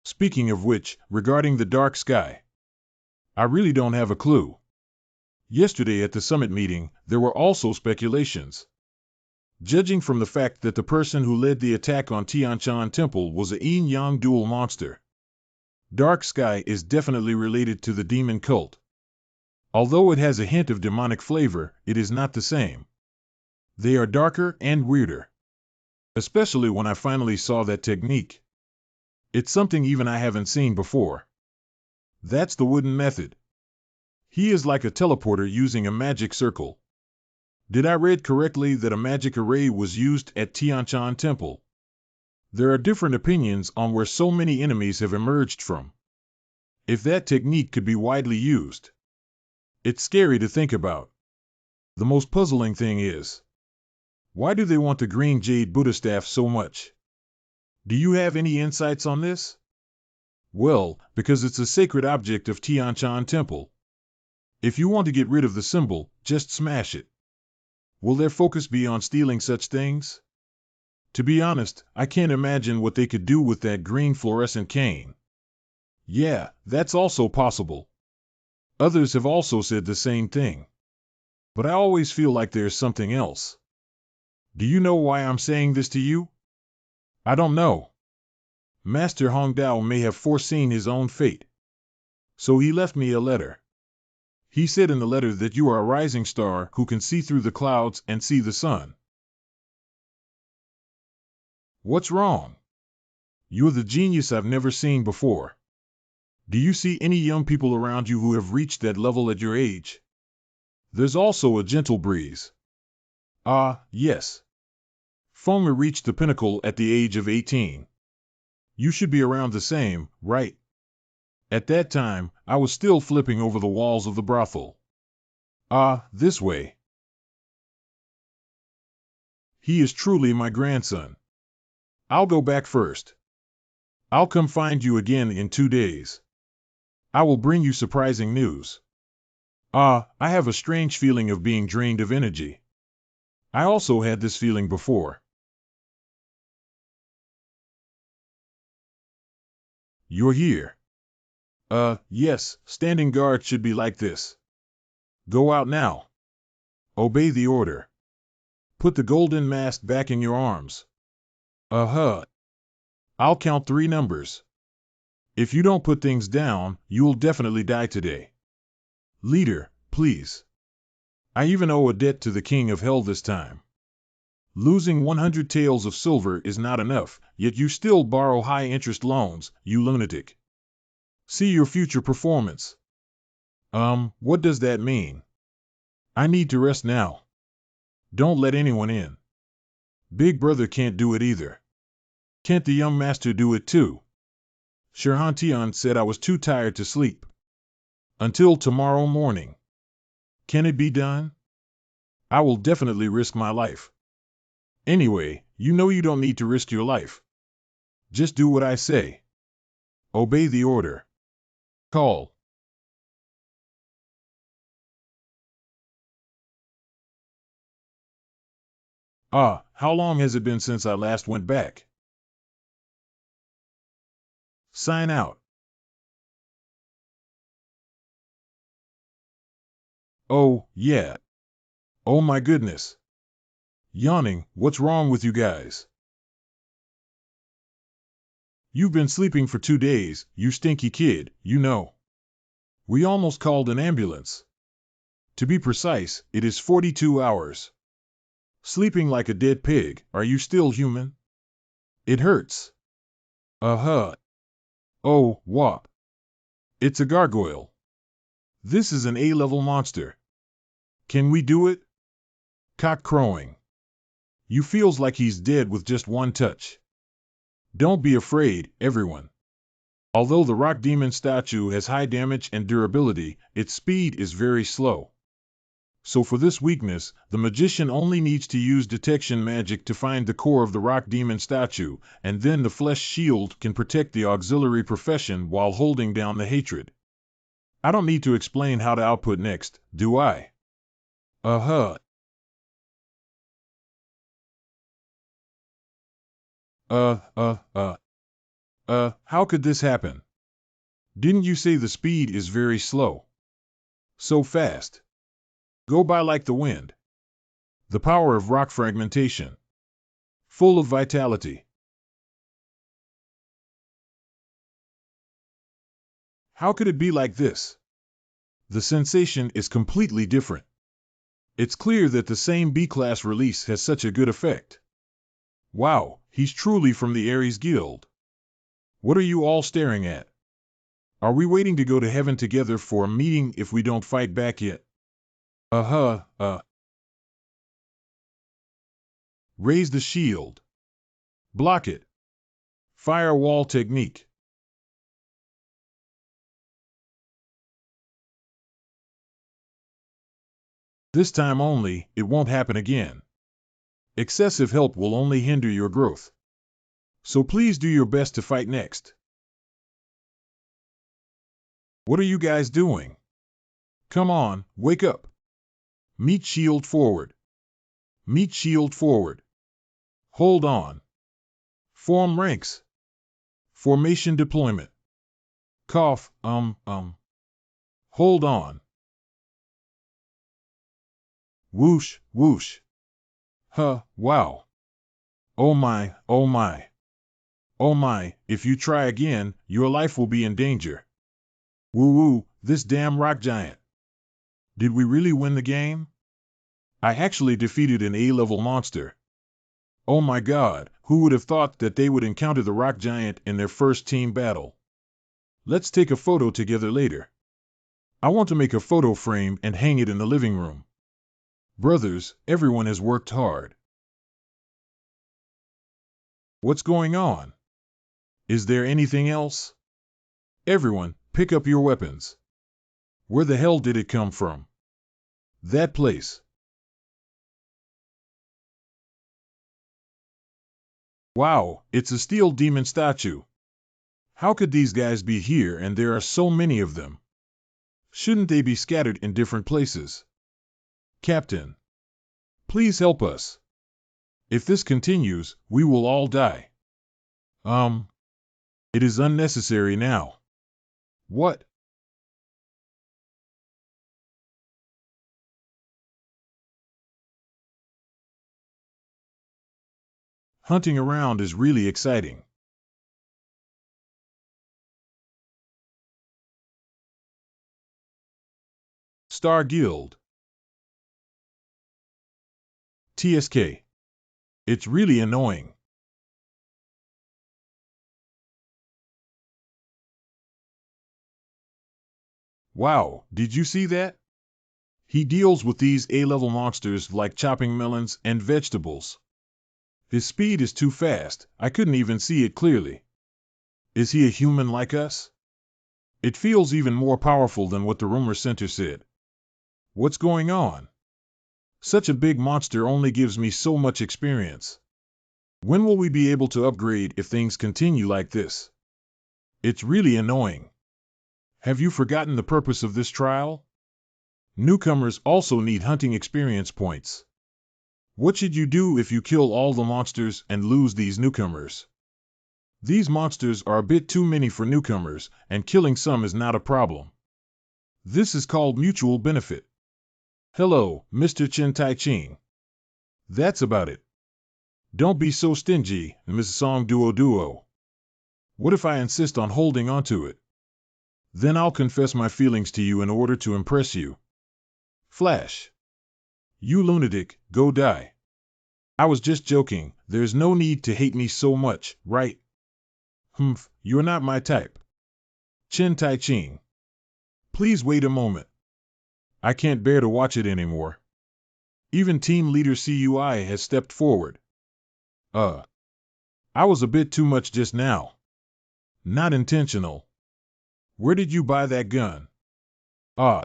Speaking of which, regarding the dark sky, I really don't have a clue. Yesterday at the summit meeting, there were also speculations. Judging from the fact that the person who led the attack on Tianshan Temple was a yin-yang dual monster, dark sky is definitely related to the demon cult. Although it has a hint of demonic flavor, it is not the same. They are darker and weirder. Especially when I finally saw that technique. It's something even I haven't seen before. That's the wooden method. He is like a teleporter using a magic circle. Did I read correctly that a magic array was used at Tianshan Temple? There are different opinions on where so many enemies have emerged from. If that technique could be widely used, it's scary to think about. The most puzzling thing is, why do they want the green jade Buddha staff so much? Do you have any insights on this? Well, because it's a sacred object of Tianshan Temple. If you want to get rid of the symbol, just smash it. Will their focus be on stealing such things? To be honest, I can't imagine what they could do with that green fluorescent cane. Yeah, that's also possible. Others have also said the same thing. But I always feel like there's something else. Do you know why I'm saying this to you? I don't know. Master Hongdao may have foreseen his own fate. So he left me a letter. He said in the letter that you are a rising star who can see through the clouds and see the sun. What's wrong? You're the genius I've never seen before. Do you see any young people around you who have reached that level at your age? There's also a gentle breeze. Yes. Fomer reached the pinnacle at the age of 18. You should be around the same, right? At that time, I was still flipping over the walls of the brothel. This way. He is truly my grandson. I'll go back first. I'll come find you again in 2 days. I will bring you surprising news. I have a strange feeling of being drained of energy. I also had this feeling before. You're here. Yes, standing guard should be like this. Go out now. Obey the order. Put the golden mask back in your arms. I'll count 3 numbers. If you don't put things down, you'll definitely die today. Leader, please. I even owe a debt to the King of Hell this time. Losing 100 taels of silver is not enough, yet you still borrow high-interest loans, you lunatic. See your future performance. What does that mean? I need to rest now. Don't let anyone in. Big brother can't do it either. Can't the young master do it too? Shirhantian said I was too tired to sleep. Until tomorrow morning. Can it be done? I will definitely risk my life. Anyway, you know you don't need to risk your life. Just do what I say. Obey the order. Call. How long has it been since I last went back? Sign out. Oh, yeah. Oh my goodness. Yawning, what's wrong with you guys? You've been sleeping for 2 days, you stinky kid, you know. We almost called an ambulance. To be precise, it is 42 hours. Sleeping like a dead pig, are you still human? It hurts. Oh, whop. It's a gargoyle. This is an A-level monster. Can we do it? Cock crowing. You feels like he's dead with just one touch. Don't be afraid, everyone. Although the rock demon statue has high damage and durability, its speed is very slow. So for this weakness, the magician only needs to use detection magic to find the core of the rock demon statue, and then the flesh shield can protect the auxiliary profession while holding down the hatred. I don't need to explain how to output next, do I? Uh-huh. How could this happen? Didn't you say the speed is very slow? So fast. Go by like the wind. The power of rock fragmentation. Full of vitality. How could it be like this? The sensation is completely different. It's clear that the same B-class release has such a good effect. Wow, he's truly from the Ares Guild. What are you all staring at? Are we waiting to go to heaven together for a meeting if we don't fight back yet? Raise the shield. Block it. Firewall technique. This time only, it won't happen again. Excessive help will only hinder your growth. So please do your best to fight next. What are you guys doing? Come on, wake up. Meet shield forward. Meet shield forward. Hold on. Form ranks. Formation deployment. Cough, Hold on. Whoosh, whoosh. Wow. Oh my, oh my. Oh my, if you try again, your life will be in danger. Woo-woo, this damn rock giant. Did we really win the game? I actually defeated an A-level monster. Oh my god, who would have thought that they would encounter the rock giant in their first team battle? Let's take a photo together later. I want to make a photo frame and hang it in the living room. Brothers, everyone has worked hard. What's going on? Is there anything else? Everyone, pick up your weapons. Where the hell did it come from? That place. Wow, it's a steel demon statue. How could these guys be here and there are so many of them? Shouldn't they be scattered in different places? Captain, please help us. If this continues, we will all die. It is unnecessary now. What? Hunting around is really exciting. Star Guild. TSK. It's really annoying. Wow, did you see that? He deals with these A-level monsters like chopping melons and vegetables. His speed is too fast, I couldn't even see it clearly. Is he a human like us? It feels even more powerful than what the rumor center said. What's going on? Such a big monster only gives me so much experience. When will we be able to upgrade if things continue like this? It's really annoying. Have you forgotten the purpose of this trial? Newcomers also need hunting experience points. What should you do if you kill all the monsters and lose these newcomers? These monsters are a bit too many for newcomers, and killing some is not a problem. This is called mutual benefit. Hello, Mr. Chen Tai Ching. That's about it. Don't be so stingy, Ms. Song Duo. What if I insist on holding onto it? Then I'll confess my feelings to you in order to impress you. Flash. You lunatic, go die. I was just joking, there's no need to hate me so much, right? You're not my type. Chen Tai Ching. Please wait a moment. I can't bear to watch it anymore. Even team leader CUI has stepped forward. I was a bit too much just now. Not intentional. Where did you buy that gun? Ah,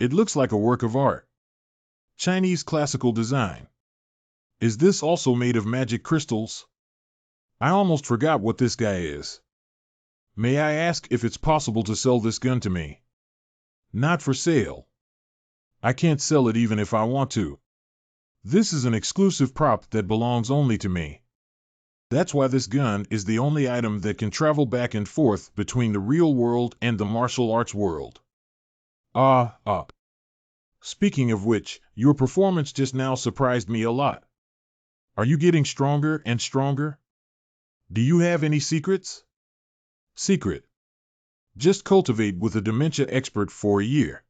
it looks like a work of art. Chinese classical design. Is this also made of magic crystals? I almost forgot what this guy is. May I ask if it's possible to sell this gun to me? Not for sale. I can't sell it even if I want to. This is an exclusive prop that belongs only to me. That's why this gun is the only item that can travel back and forth between the real world and the martial arts world. Ah. Speaking of which, your performance just now surprised me a lot. Are you getting stronger and stronger? Do you have any secrets? Secret. Just cultivate with a dementia expert for a year.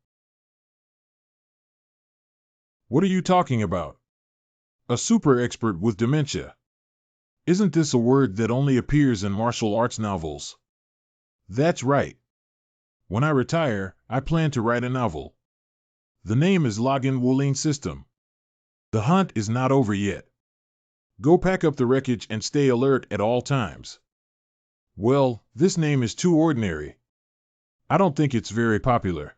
What are you talking about? A super expert with dementia. Isn't this a word that only appears in martial arts novels? That's right. When I retire, I plan to write a novel. The name is Login Wooling System. The hunt is not over yet. Go pack up the wreckage and stay alert at all times. Well, this name is too ordinary. I don't think it's very popular.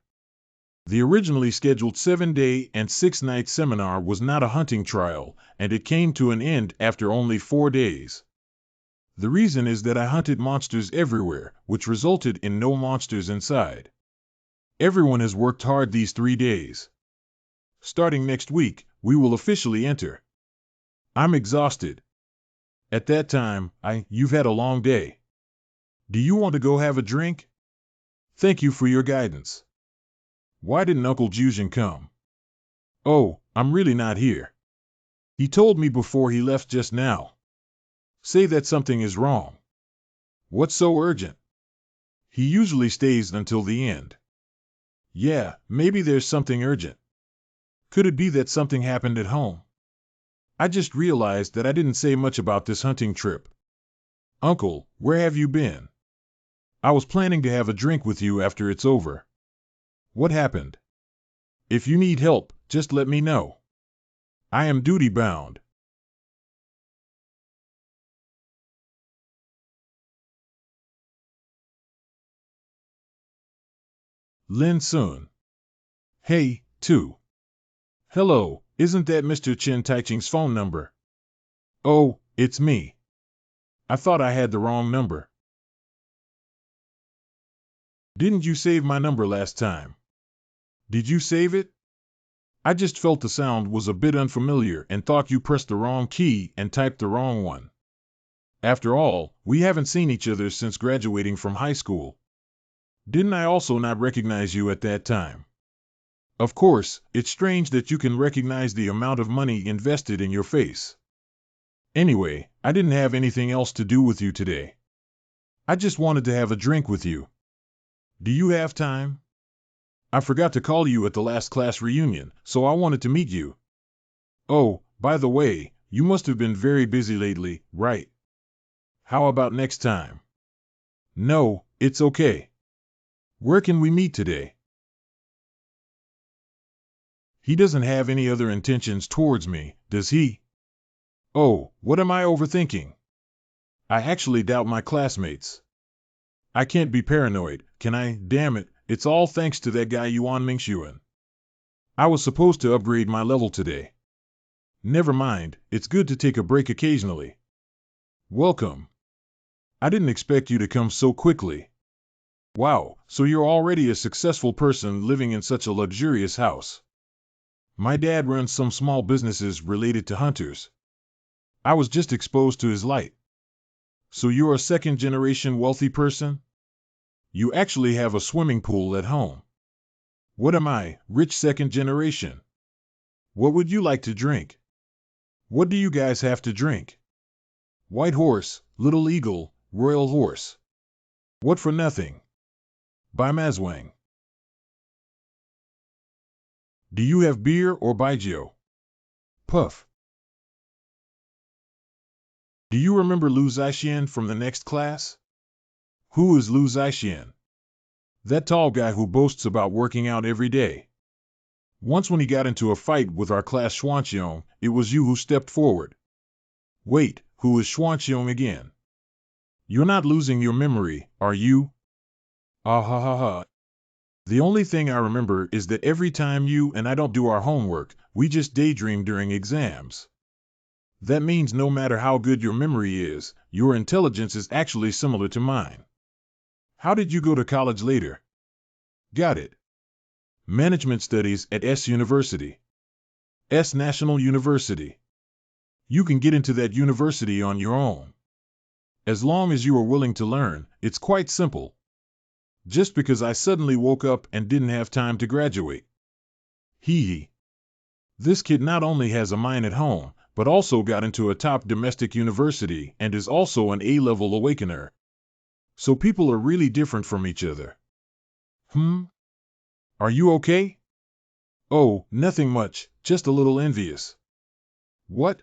The originally scheduled 7-day and 6-night seminar was not a hunting trial, and it came to an end after only 4 days. The reason is that I hunted monsters everywhere, which resulted in no monsters inside. Everyone has worked hard these 3 days. Starting next week, we will officially enter. I'm exhausted. At that time, you've had a long day. Do you want to go have a drink? Thank you for your guidance. Why didn't Uncle Juzhen come? Oh, I'm really not here. He told me before he left just now. Say that something is wrong. What's so urgent? He usually stays until the end. Yeah, maybe there's something urgent. Could it be that something happened at home? I just realized that I didn't say much about this hunting trip. Uncle, where have you been? I was planning to have a drink with you after it's over. What happened? If you need help, just let me know. I am duty-bound. Lin Sun. Hey, Tu. Hello, isn't that Mr. Chen Taiching's phone number? Oh, it's me. I thought I had the wrong number. Didn't you save my number last time? Did you save it? I just felt the sound was a bit unfamiliar and thought you pressed the wrong key and typed the wrong one. After all, we haven't seen each other since graduating from high school. Didn't I also not recognize you at that time? Of course, it's strange that you can recognize the amount of money invested in your face. Anyway, I didn't have anything else to do with you today. I just wanted to have a drink with you. Do you have time? I forgot to call you at the last class reunion, so I wanted to meet you. Oh, by the way, you must have been very busy lately, right? How about next time? No, it's okay. Where can we meet today? He doesn't have any other intentions towards me, does he? Oh, what am I overthinking? I actually doubt my classmates. I can't be paranoid, can I? Damn it, it's all thanks to that guy Yuan Mingxuan. I was supposed to upgrade my level today. Never mind, it's good to take a break occasionally. Welcome. I didn't expect you to come so quickly. Wow, so you're already a successful person living in such a luxurious house. My dad runs some small businesses related to hunters. I was just exposed to his light. So you're a second-generation wealthy person? You actually have a swimming pool at home. What am I, rich second generation? What would you like to drink? What do you guys have to drink? White horse, little eagle, royal horse. What for nothing? By Mazwang. Do you have beer or baijiu? Puff. Do you remember Lu Zaixian from the next class? Who is Lu Zaixian? That tall guy who boasts about working out every day. Once when he got into a fight with our class Xuanqiong, it was you who stepped forward. Wait, who is Xuanqiong again? You're not losing your memory, are you? Ah ha ha ha. The only thing I remember is that every time you and I don't do our homework, we just daydream during exams. That means no matter how good your memory is, your intelligence is actually similar to mine. How did you go to college later? Got it. Management studies at S University. S National University. You can get into that university on your own. As long as you are willing to learn, it's quite simple. Just because I suddenly woke up and didn't have time to graduate. Hee hee. This kid not only has a mind at home, but also got into a top domestic university and is also an A-level awakener. So people are really different from each other. Are you okay? Oh, nothing much, just a little envious. What?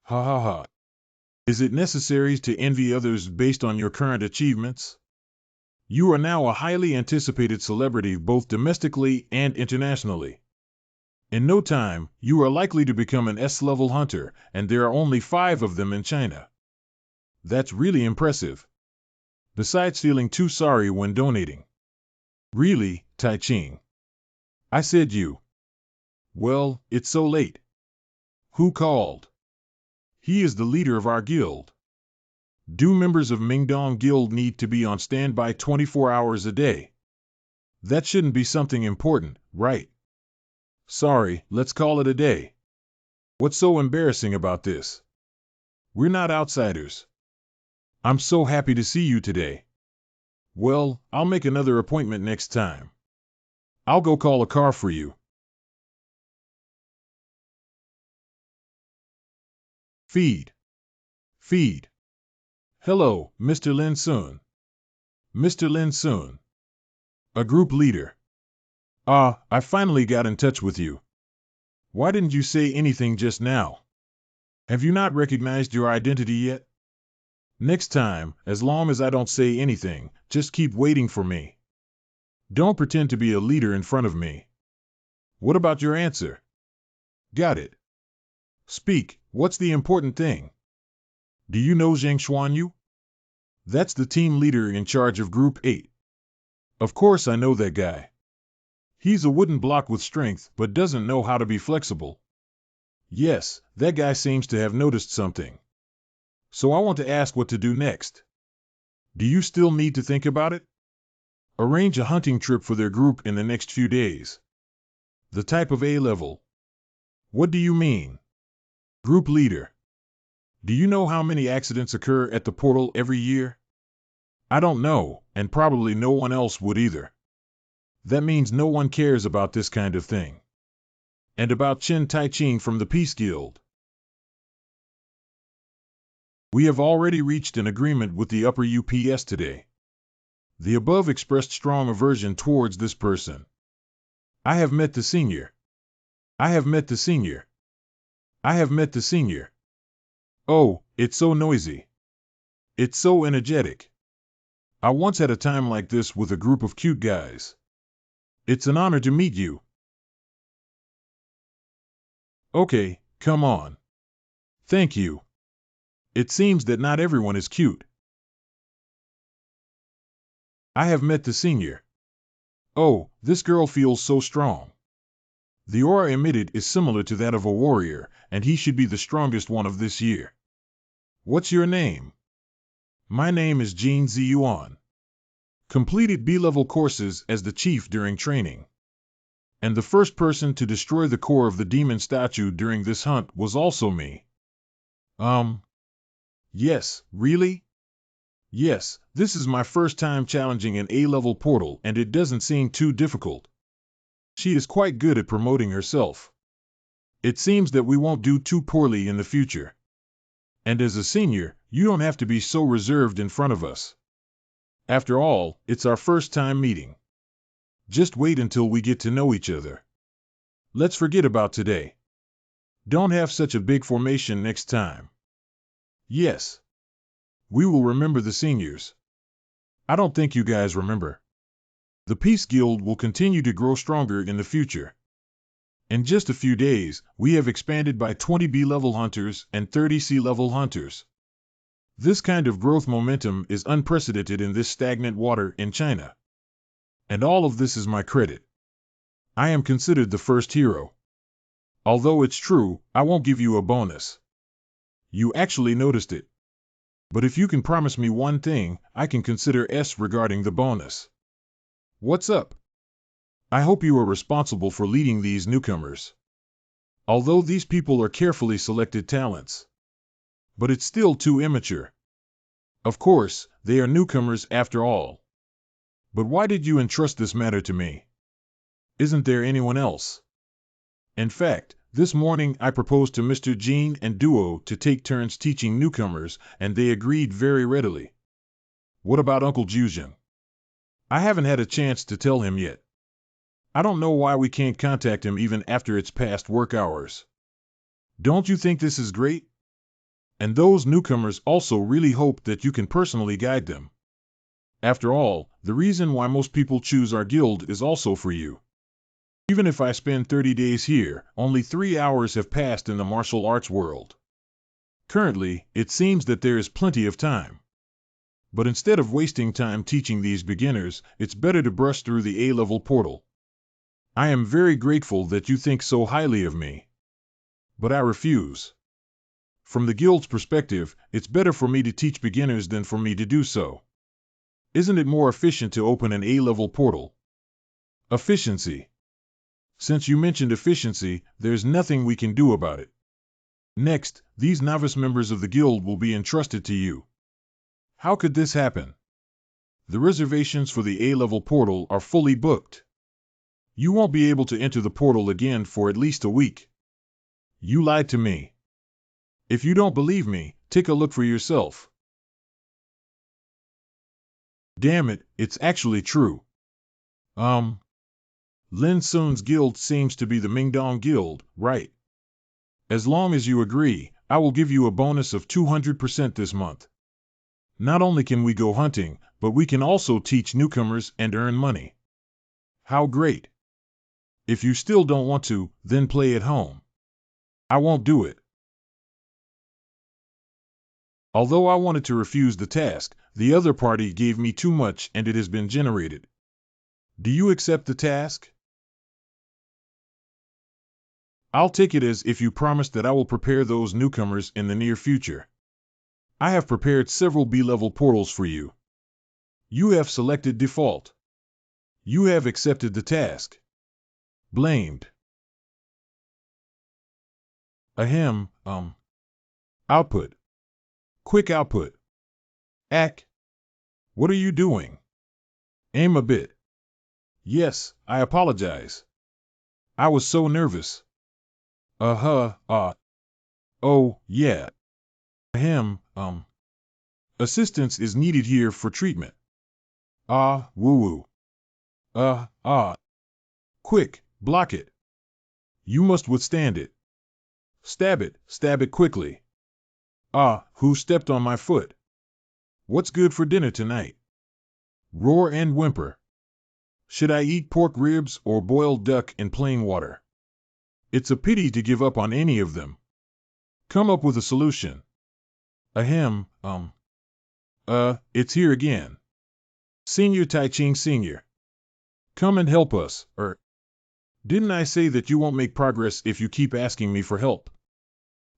Ha ha ha. Is it necessary to envy others based on your current achievements? You are now a highly anticipated celebrity both domestically and internationally. In no time, you are likely to become an S-level hunter, and there are only 5 of them in China. That's really impressive. Besides feeling too sorry when donating. Really, Tai Ching. I said you. Well, it's so late. Who called? He is the leader of our guild. Do members of Mingdong Guild need to be on standby 24 hours a day? That shouldn't be something important, right? Sorry, let's call it a day. What's so embarrassing about this? We're not outsiders. I'm so happy to see you today. Well, I'll make another appointment next time. I'll go call a car for you. Feed. Feed. Hello, Mr. Lin Sun. Mr. Lin Sun. A group leader. Ah, I finally got in touch with you. Why didn't you say anything just now? Have you not recognized your identity yet? Next time, as long as I don't say anything, just keep waiting for me. Don't pretend to be a leader in front of me. What about your answer? Got it. Speak, what's the important thing? Do you know Zhang Xuanyu? That's the team leader in charge of Group 8. Of course I know that guy. He's a wooden block with strength, but doesn't know how to be flexible. Yes, that guy seems to have noticed something. So I want to ask what to do next. Do you still need to think about it? Arrange a hunting trip for their group in the next few days. The type of A-level. What do you mean? Group leader. Do you know how many accidents occur at the portal every year? I don't know, and probably no one else would either. That means no one cares about this kind of thing. And about Chen Taiching from the Peace Guild. We have already reached an agreement with the upper UPS today. The above expressed strong aversion towards this person. I have met the senior. I have met the senior. I have met the senior. Oh, it's so noisy. It's so energetic. I once had a time like this with a group of cute guys. It's an honor to meet you. Okay, come on. Thank you. It seems that not everyone is cute. I have met the senior. Oh, this girl feels so strong. The aura emitted is similar to that of a warrior, and he should be the strongest one of this year. What's your name? My name is Jin Ziyuan. Completed B-level courses as the chief during training. And the first person to destroy the core of the demon statue during this hunt was also me. Yes, really? Yes, this is my first time challenging an A-level portal and it doesn't seem too difficult. She is quite good at promoting herself. It seems that we won't do too poorly in the future. And as a senior, you don't have to be so reserved in front of us. After all, it's our first time meeting. Just wait until we get to know each other. Let's forget about today. Don't have such a big formation next time. Yes. We will remember the seniors. I don't think you guys remember. The Peace Guild will continue to grow stronger in the future. In just a few days, we have expanded by 20 B-level hunters and 30 C-level hunters. This kind of growth momentum is unprecedented in this stagnant water in China. And all of this is my credit. I am considered the first hero. Although it's true, I won't give you a bonus. You actually noticed it. But if you can promise me one thing, I can consider S regarding the bonus. What's up? I hope you are responsible for leading these newcomers. Although these people are carefully selected talents. But it's still too immature. Of course, they are newcomers after all. But why did you entrust this matter to me? Isn't there anyone else? In fact, this morning I proposed to Mr. Jean and Duo to take turns teaching newcomers, and they agreed very readily. What about Uncle Juzhen? I haven't had a chance to tell him yet. I don't know why we can't contact him even after it's past work hours. Don't you think this is great? And those newcomers also really hope that you can personally guide them. After all, the reason why most people choose our guild is also for you. Even if I spend 30 days here, only 3 hours have passed in the martial arts world. Currently, it seems that there is plenty of time. But instead of wasting time teaching these beginners, it's better to brush through the A-level portal. I am very grateful that you think so highly of me. But I refuse. From the guild's perspective, it's better for me to teach beginners than for me to do so. Isn't it more efficient to open an A-level portal? Efficiency. Since you mentioned efficiency, there's nothing we can do about it. Next, these novice members of the guild will be entrusted to you. How could this happen? The reservations for the A-level portal are fully booked. You won't be able to enter the portal again for at least a week. You lied to me. If you don't believe me, take a look for yourself. Damn it, it's actually true. Lin Sun's guild seems to be the Mingdong Guild, right? As long as you agree, I will give you a bonus of 200% this month. Not only can we go hunting, but we can also teach newcomers and earn money. How great! If you still don't want to, then play at home. I won't do it. Although I wanted to refuse the task, the other party gave me too much and it has been generated. Do you accept the task? I'll take it as if you promise that I will prepare those newcomers in the near future. I have prepared several B-level portals for you. You have selected default. You have accepted the task. Blamed. Ahem, output. Quick output. Ack. What are you doing? Aim a bit. Yes, I apologize. I was so nervous. Oh, yeah. Ahem, assistance is needed here for treatment. Woo-woo. Quick, block it. You must withstand it. Stab it quickly. Who stepped on my foot? What's good for dinner tonight? Roar and whimper. Should I eat pork ribs or boiled duck in plain water? It's a pity to give up on any of them. Come up with a solution. Ahem, it's here again. Senior Tai Ching Senior. Come and help us, didn't I say that you won't make progress if you keep asking me for help?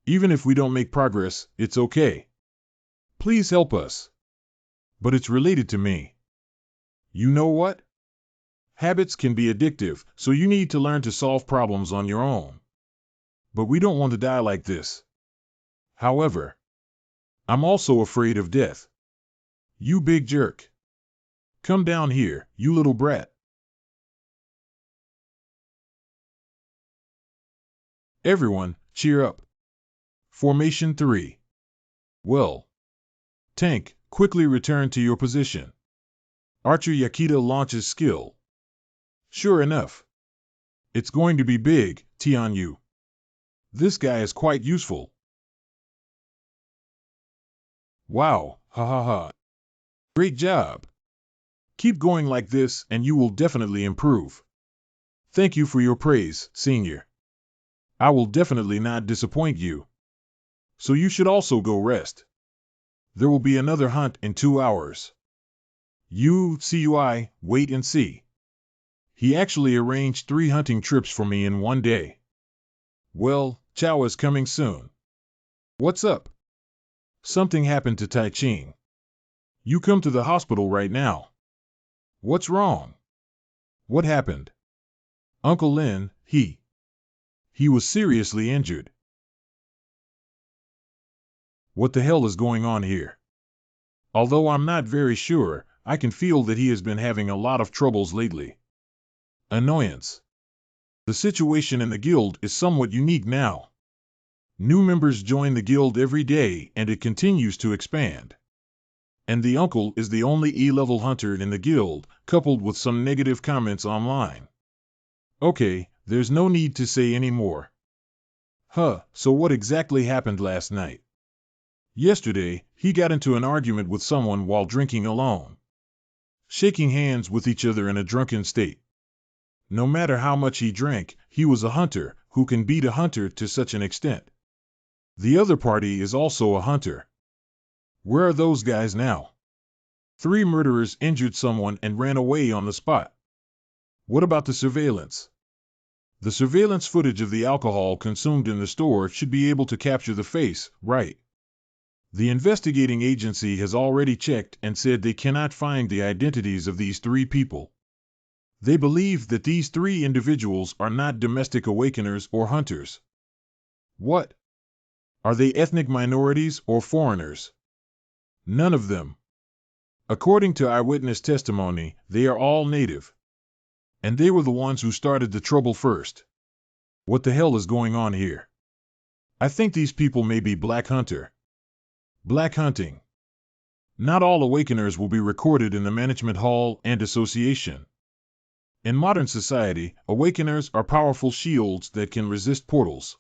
Even if we don't make progress, it's okay. Please help us. But it's related to me. You know what? Habits can be addictive, so you need to learn to solve problems on your own. But we don't want to die like this. However, I'm also afraid of death. You big jerk. Come down here, you little brat. Everyone, cheer up. Formation 3. Well. Tank, quickly return to your position. Archer Yakita launches skill. Sure enough. It's going to be big, Tianyu. This guy is quite useful. Wow, ha ha ha. Great job. Keep going like this and you will definitely improve. Thank you for your praise, Senior. I will definitely not disappoint you. So you should also go rest. There will be another hunt in 2 hours. CUI, wait and see. He actually arranged 3 hunting trips for me in one day. Well, Chow is coming soon. What's up? Something happened to Tai Ching. You come to the hospital right now. What's wrong? What happened? Uncle Lin, he was seriously injured. What the hell is going on here? Although I'm not very sure, I can feel that he has been having a lot of troubles lately. Annoyance. The situation in the guild is somewhat unique now. New members join the guild every day and it continues to expand. And the uncle is the only E-level hunter in the guild, coupled with some negative comments online. Okay, there's no need to say any more. So what exactly happened last night? Yesterday, he got into an argument with someone while drinking alone, shaking hands with each other in a drunken state. No matter how much he drank, he was a hunter who can beat a hunter to such an extent. The other party is also a hunter. Where are those guys now? 3 murderers injured someone and ran away on the spot. What about the surveillance? The surveillance footage of the alcohol consumed in the store should be able to capture the face, right? The investigating agency has already checked and said they cannot find the identities of these 3 people. They believe that these 3 individuals are not domestic awakeners or hunters. What? Are they ethnic minorities or foreigners? None of them. According to eyewitness testimony, they are all native. And they were the ones who started the trouble first. What the hell is going on here? I think these people may be black hunter. Black hunting. Not all awakeners will be recorded in the management hall and association. In modern society, awakeners are powerful shields that can resist portals.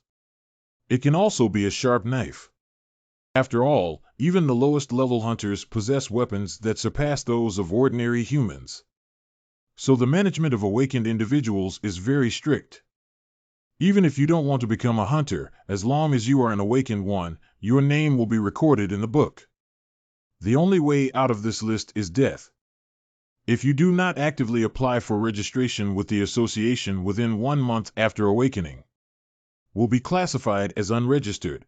It can also be a sharp knife. After all, even the lowest level hunters possess weapons that surpass those of ordinary humans. So the management of awakened individuals is very strict. Even if you don't want to become a hunter, as long as you are an awakened one, your name will be recorded in the book. The only way out of this list is death. If you do not actively apply for registration with the association within 1 month after awakening, will be classified as unregistered.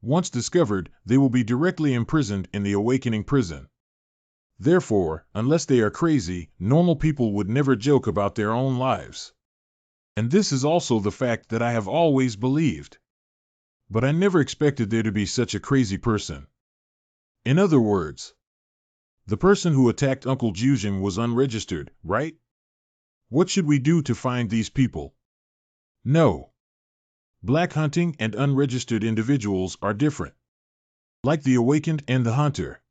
Once discovered, they will be directly imprisoned in the awakening prison. Therefore, unless they are crazy, normal people would never joke about their own lives. And this is also the fact that I have always believed. But I never expected there to be such a crazy person. In other words, the person who attacked Uncle Juzheng was unregistered, right? What should we do to find these people? No. Black hunting and unregistered individuals are different. Like the awakened and the hunter.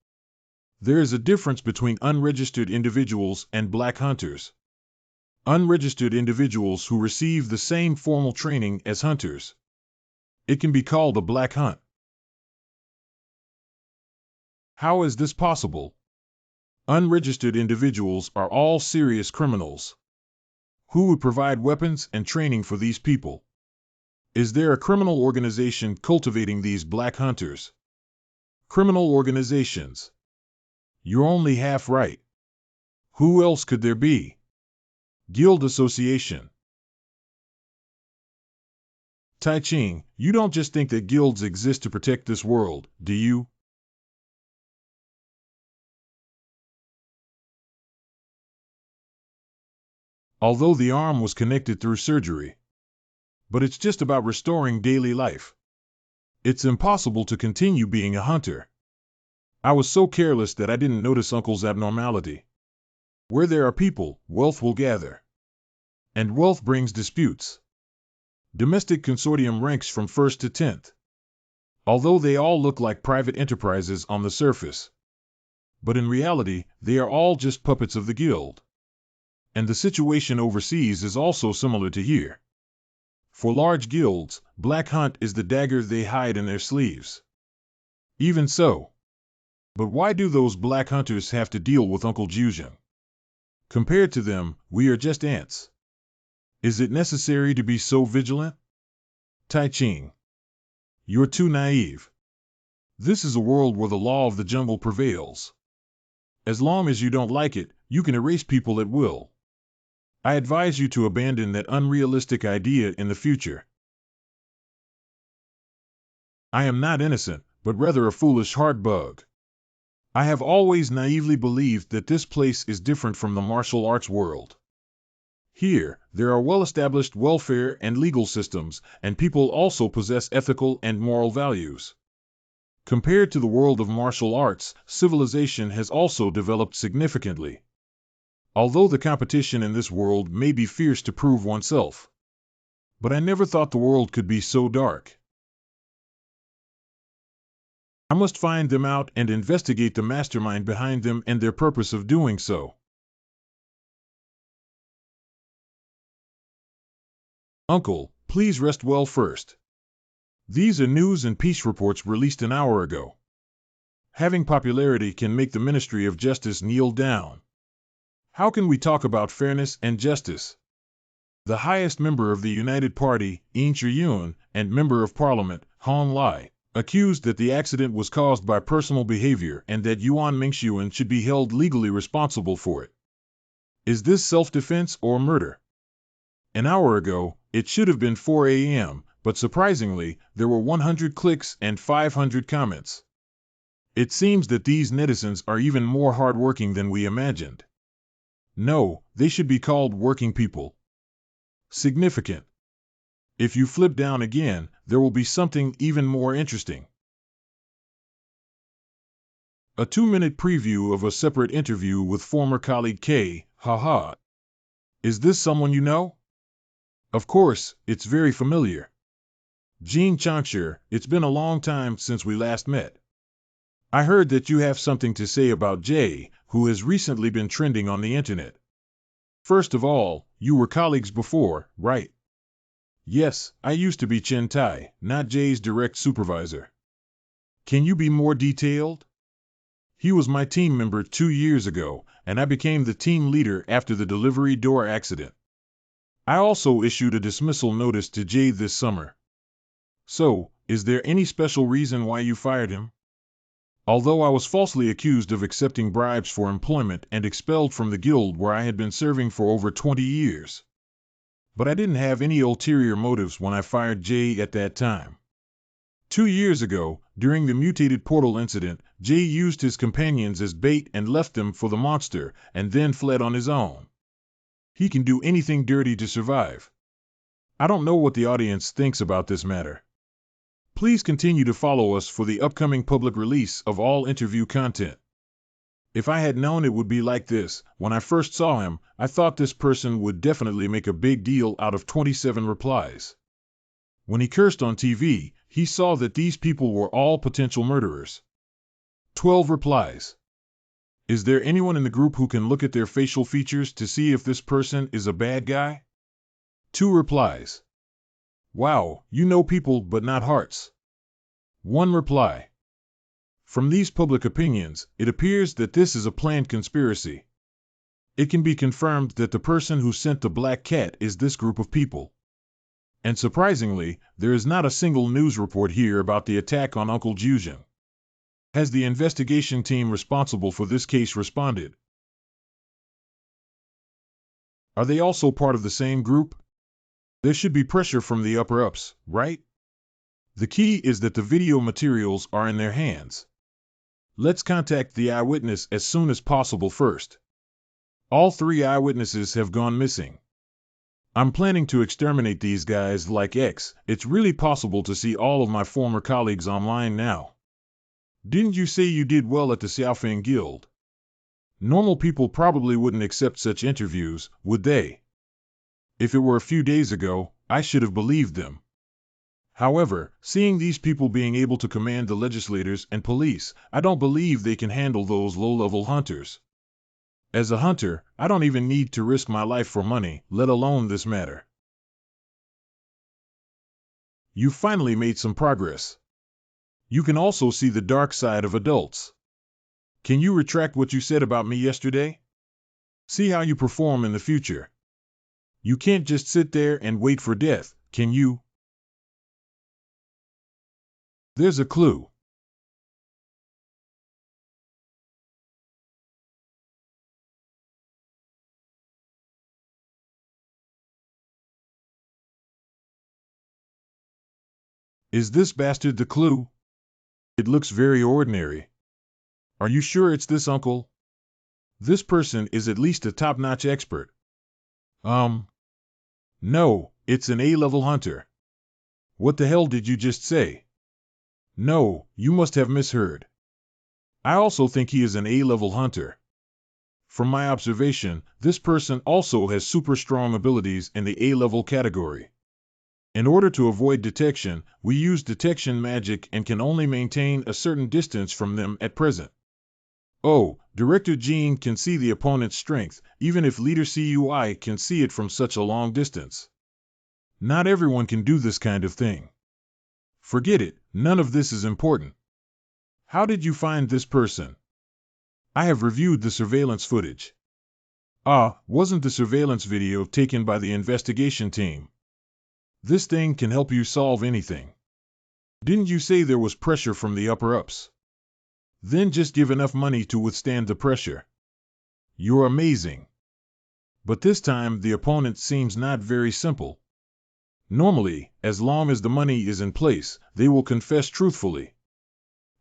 There is a difference between unregistered individuals and black hunters. Unregistered individuals who receive the same formal training as hunters. It can be called a black hunt. How is this possible? Unregistered individuals are all serious criminals. Who would provide weapons and training for these people? Is there a criminal organization cultivating these black hunters? Criminal organizations. You're only half right. Who else could there be? Guild Association. Tai Ching, you don't just think that guilds exist to protect this world, do you? Although the arm was connected through surgery. But it's just about restoring daily life. It's impossible to continue being a hunter. I was so careless that I didn't notice Uncle's abnormality. Where there are people, wealth will gather. And wealth brings disputes. Domestic consortium ranks from 1st to 10th. Although they all look like private enterprises on the surface. But in reality, they are all just puppets of the guild. And the situation overseas is also similar to here. For large guilds, Black Hunt is the dagger they hide in their sleeves. Even so. But why do those black hunters have to deal with Uncle Juzheng? Compared to them, we are just ants. Is it necessary to be so vigilant? Tai Ching. You're too naive. This is a world where the law of the jungle prevails. As long as you don't like it, you can erase people at will. I advise you to abandon that unrealistic idea in the future. I am not innocent, but rather a foolish heart bug. I have always naively believed that this place is different from the martial arts world. Here, there are well-established welfare and legal systems, and people also possess ethical and moral values. Compared to the world of martial arts, civilization has also developed significantly. Although the competition in this world may be fierce to prove oneself. But I never thought the world could be so dark. I must find them out and investigate the mastermind behind them and their purpose of doing so. Uncle, please rest well first. These are news and peace reports released an hour ago. Having popularity can make the Ministry of Justice kneel down. How can we talk about fairness and justice? The highest member of the United Party, Yin Chiyun, and Member of Parliament, Han Lai, accused that the accident was caused by personal behavior and that Yuan Mingxuan should be held legally responsible for it. Is this self-defense or murder? An hour ago, it should have been 4 a.m., but surprisingly, there were 100 clicks and 500 comments. It seems that these netizens are even more hardworking than we imagined. No, they should be called working people. Significant. If you flip down again, there will be something even more interesting. A 2-minute preview of a separate interview with former colleague K. Haha. Is this someone you know? Of course, it's very familiar. Jean Changshire, it's been a long time since we last met. I heard that you have something to say about Jay, who has recently been trending on the internet. First of all, you were colleagues before, right? Yes, I used to be Chen Tai, not Jay's direct supervisor. Can you be more detailed? He was my team member 2 years ago, and I became the team leader after the delivery door accident. I also issued a dismissal notice to Jay this summer. So, is there any special reason why you fired him? Although I was falsely accused of accepting bribes for employment and expelled from the guild where I had been serving for over 20 years. But I didn't have any ulterior motives when I fired Jay at that time. 2 years ago, during the mutated portal incident, Jay used his companions as bait and left them for the monster, and then fled on his own. He can do anything dirty to survive. I don't know what the audience thinks about this matter. Please continue to follow us for the upcoming public release of all interview content. If I had known it would be like this, when I first saw him, I thought this person would definitely make a big deal out of 27 replies. When he cursed on TV, he saw that these people were all potential murderers. 12 replies. Is there anyone in the group who can look at their facial features to see if this person is a bad guy? 2 replies. Wow, you know people but not hearts. 1 reply. From these public opinions, it appears that this is a planned conspiracy. It can be confirmed that the person who sent the black cat is this group of people. And surprisingly, there is not a single news report here about the attack on Uncle Juzhen. Has the investigation team responsible for this case responded? Are they also part of the same group? There should be pressure from the upper-ups, right? The key is that the video materials are in their hands. Let's contact the eyewitness as soon as possible first. All 3 eyewitnesses have gone missing. I'm planning to exterminate these guys like X. It's really possible to see all of my former colleagues online now. Didn't you say you did well at the Xiaofeng Guild? Normal people probably wouldn't accept such interviews, would they? If it were a few days ago, I should have believed them. However, seeing these people being able to command the legislators and police, I don't believe they can handle those low-level hunters. As a hunter, I don't even need to risk my life for money, let alone this matter. You finally made some progress. You can also see the dark side of adults. Can you retract what you said about me yesterday? See how you perform in the future. You can't just sit there and wait for death, can you? There's a clue. Is this bastard the clue? It looks very ordinary. Are you sure it's this uncle? This person is at least a top-notch expert. No, it's an A-level hunter. What the hell did you just say? No, you must have misheard. I also think he is an A-level hunter. From my observation, this person also has super strong abilities in the A-level category. In order to avoid detection, we use detection magic and can only maintain a certain distance from them at present. Oh, Director Gene can see the opponent's strength, even if Leader CUI can see it from such a long distance. Not everyone can do this kind of thing. Forget it, none of this is important. How did you find this person? I have reviewed the surveillance footage. Wasn't the surveillance video taken by the investigation team? This thing can help you solve anything. Didn't you say there was pressure from the upper-ups? Then just give enough money to withstand the pressure. You're amazing. But this time the opponent seems not very simple. Normally, as long as the money is in place, they will confess truthfully.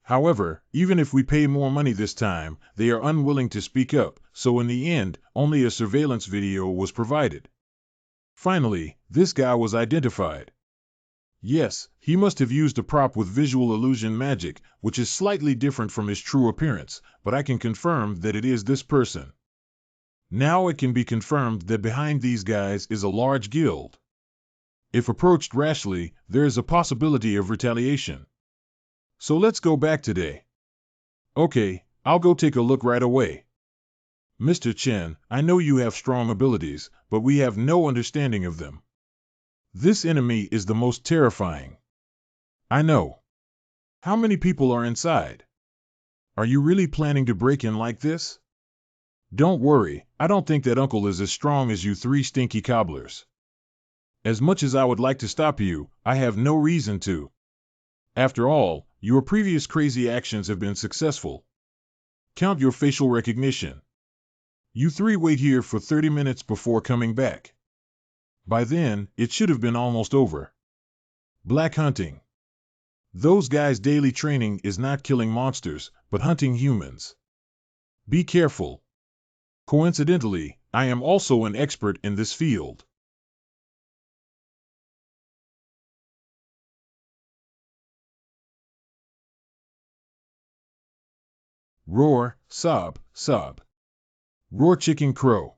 However, even if we pay more money this time, they are unwilling to speak up, so in the end, only a surveillance video was provided. Finally, this guy was identified. Yes, he must have used a prop with visual illusion magic, which is slightly different from his true appearance, but I can confirm that it is this person. Now it can be confirmed that behind these guys is a large guild. If approached rashly, there is a possibility of retaliation. So let's go back today. Okay, I'll go take a look right away. Mr. Chen, I know you have strong abilities, but we have no understanding of them. This enemy is the most terrifying. I know. How many people are inside? Are you really planning to break in like this? Don't worry, I don't think that uncle is as strong as you three stinky cobblers. As much as I would like to stop you, I have no reason to. After all, your previous crazy actions have been successful. Count your facial recognition. You three wait here for 30 minutes before coming back. By then, it should have been almost over. Black hunting. Those guys' daily training is not killing monsters, but hunting humans. Be careful. Coincidentally, I am also an expert in this field. Roar, sob, sob. Roar chicken crow.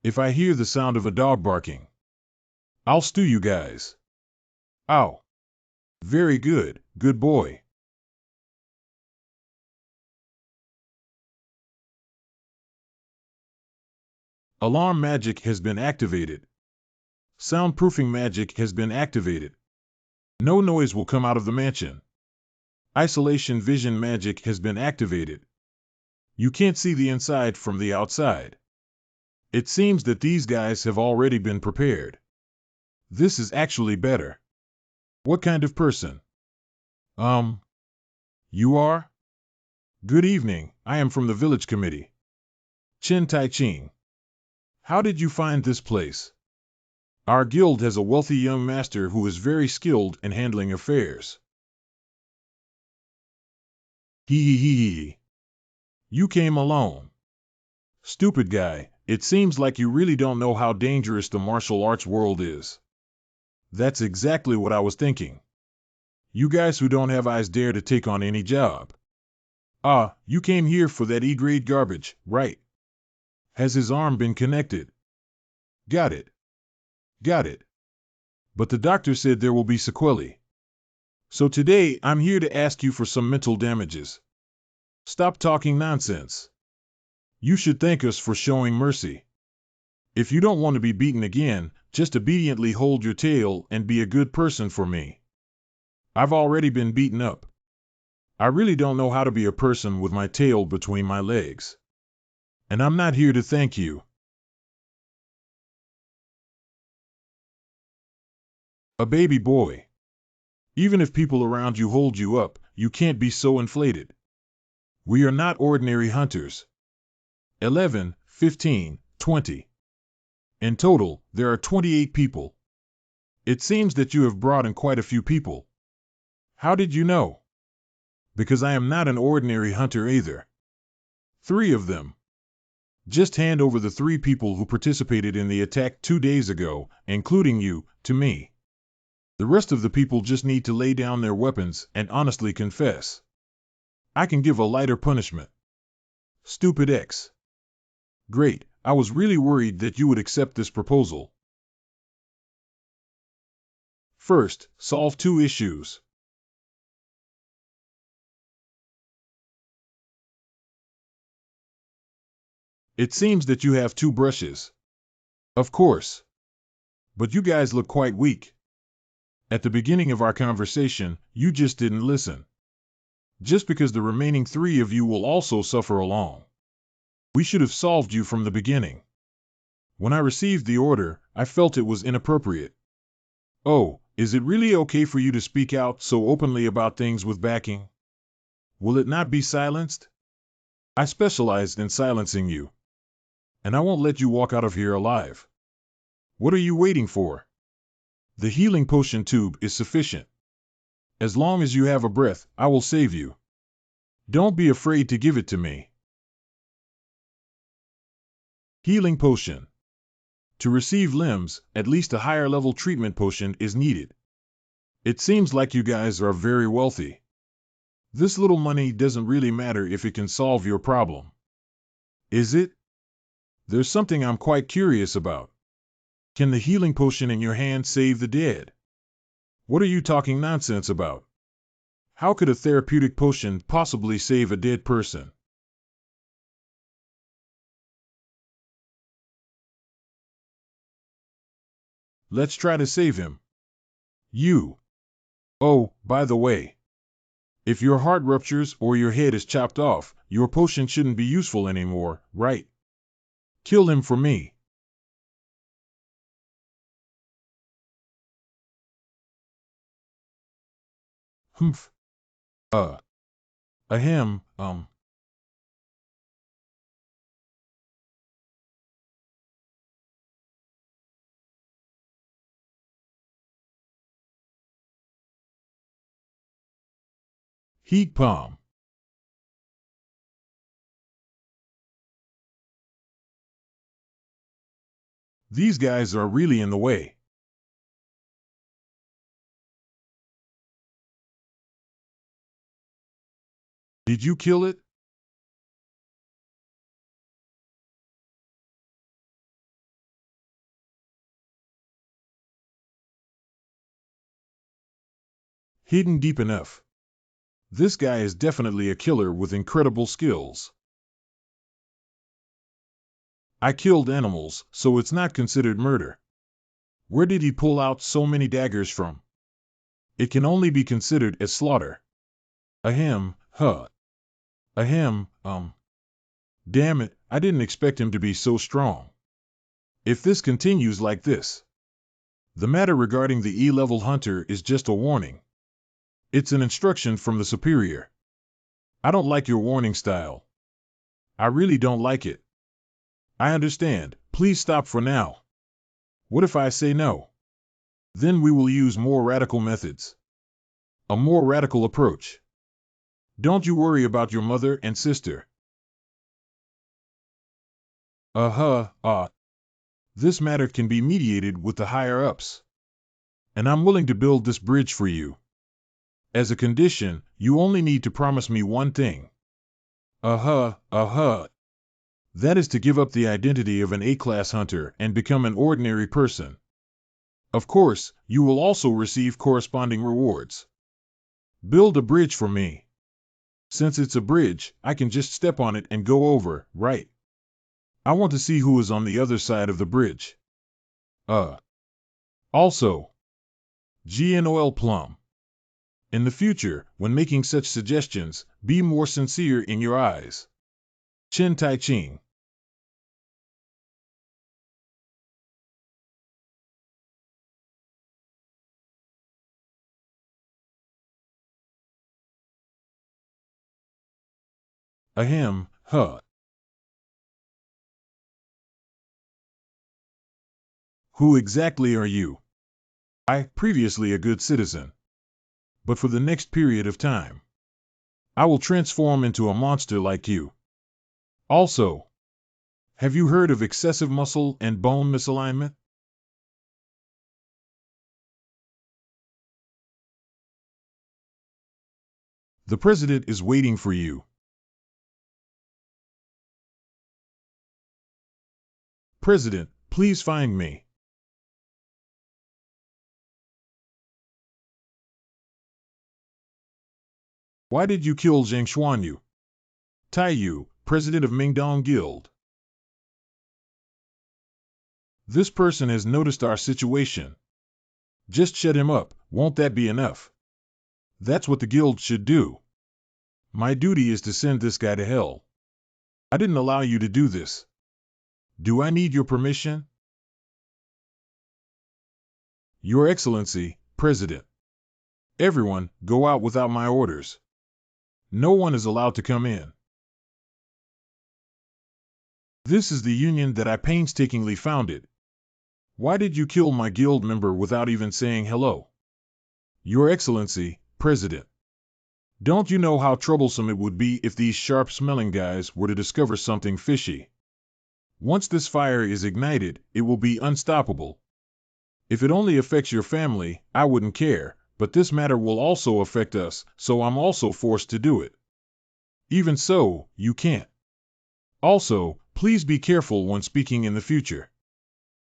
If I hear the sound of a dog barking, I'll stew you guys. Ow. Very good, good boy. Alarm magic has been activated. Soundproofing magic has been activated. No noise will come out of the mansion. Isolation vision magic has been activated. You can't see the inside from the outside. It seems that these guys have already been prepared. This is actually better. What kind of person? You are? Good evening, I am from the village committee. Chen Tai Ching. How did you find this place? Our guild has a wealthy young master who is very skilled in handling affairs. Hee. You came alone. Stupid guy, it seems like you really don't know how dangerous the martial arts world is. That's exactly what I was thinking. You guys who don't have eyes dare to take on any job. You came here for that E-grade garbage, right? Has his arm been connected? Got it. But the doctor said there will be sequelae. So today I'm here to ask you for some mental damages. Stop talking nonsense. You should thank us for showing mercy. If you don't want to be beaten again, just obediently hold your tail and be a good person for me. I've already been beaten up. I really don't know how to be a person with my tail between my legs. And I'm not here to thank you. A baby boy. Even if people around you hold you up, you can't be so inflated. We are not ordinary hunters. 11, 15, 20. In total, there are 28 people. It seems that you have brought in quite a few people. How did you know? Because I am not an ordinary hunter either. 3 of them. Just hand over the 3 people who participated in the attack 2 days ago, including you, to me. The rest of the people just need to lay down their weapons and honestly confess. I can give a lighter punishment. Stupid X. Great, I was really worried that you would accept this proposal. First, solve 2 issues. It seems that you have 2 brushes. Of course. But you guys look quite weak. At the beginning of our conversation, you just didn't listen. Just because the remaining 3 of you will also suffer along. We should have solved you from the beginning. When I received the order, I felt it was inappropriate. Oh, is it really okay for you to speak out so openly about things with backing? Will it not be silenced? I specialized in silencing you. And I won't let you walk out of here alive. What are you waiting for? The healing potion tube is sufficient. As long as you have a breath, I will save you. Don't be afraid to give it to me. Healing potion. To receive limbs, at least a higher level treatment potion is needed. It seems like you guys are very wealthy. This little money doesn't really matter if it can solve your problem. Is it? There's something I'm quite curious about. Can the healing potion in your hand save the dead? What are you talking nonsense about? How could a therapeutic potion possibly save a dead person? Let's try to save him. You. Oh, by the way. If your heart ruptures or your head is chopped off, your potion shouldn't be useful anymore, right? Kill him for me. Humph. Ahem, Heat palm. These guys are really in the way. Did you kill it? Hidden deep enough. This guy is definitely a killer with incredible skills. I killed animals, so it's not considered murder. Where did he pull out so many daggers from? It can only be considered as slaughter. Ahem, huh. Ahem, Damn it, I didn't expect him to be so strong. If this continues like this. The matter regarding the E-level hunter is just a warning. It's an instruction from the superior. I don't like your warning style. I really don't like it. I understand. Please stop for now. What if I say no? Then we will use more radical methods. A more radical approach. Don't you worry about your mother and sister. This matter can be mediated with the higher-ups. And I'm willing to build this bridge for you. As a condition, you only need to promise me one thing. That is to give up the identity of an A-class hunter and become an ordinary person. Of course, you will also receive corresponding rewards. Build a bridge for me. Since it's a bridge, I can just step on it and go over, right? I want to see who is on the other side of the bridge. Also, GNOL Plum. In the future, when making such suggestions, be more sincere in your eyes. Chin Tai Ching. Ahem, huh. Who exactly are you? I, previously a good citizen, but for the next period of time, I will transform into a monster like you. Also, have you heard of excessive muscle and bone misalignment? The president is waiting for you. President, please find me. Why did you kill Zhang Xuanyu? Tai Yu, president of Mingdong Guild. This person has noticed our situation. Just shut him up, won't that be enough? That's what the guild should do. My duty is to send this guy to hell. I didn't allow you to do this. Do I need your permission? Your Excellency, President. Everyone, go out without my orders. No one is allowed to come in. This is the union that I painstakingly founded. Why did you kill my guild member without even saying hello? Your Excellency, President. Don't you know how troublesome it would be if these sharp-smelling guys were to discover something fishy? Once this fire is ignited, it will be unstoppable. If it only affects your family, I wouldn't care, but this matter will also affect us, so I'm also forced to do it. Even so, you can't. Also, please be careful when speaking in the future.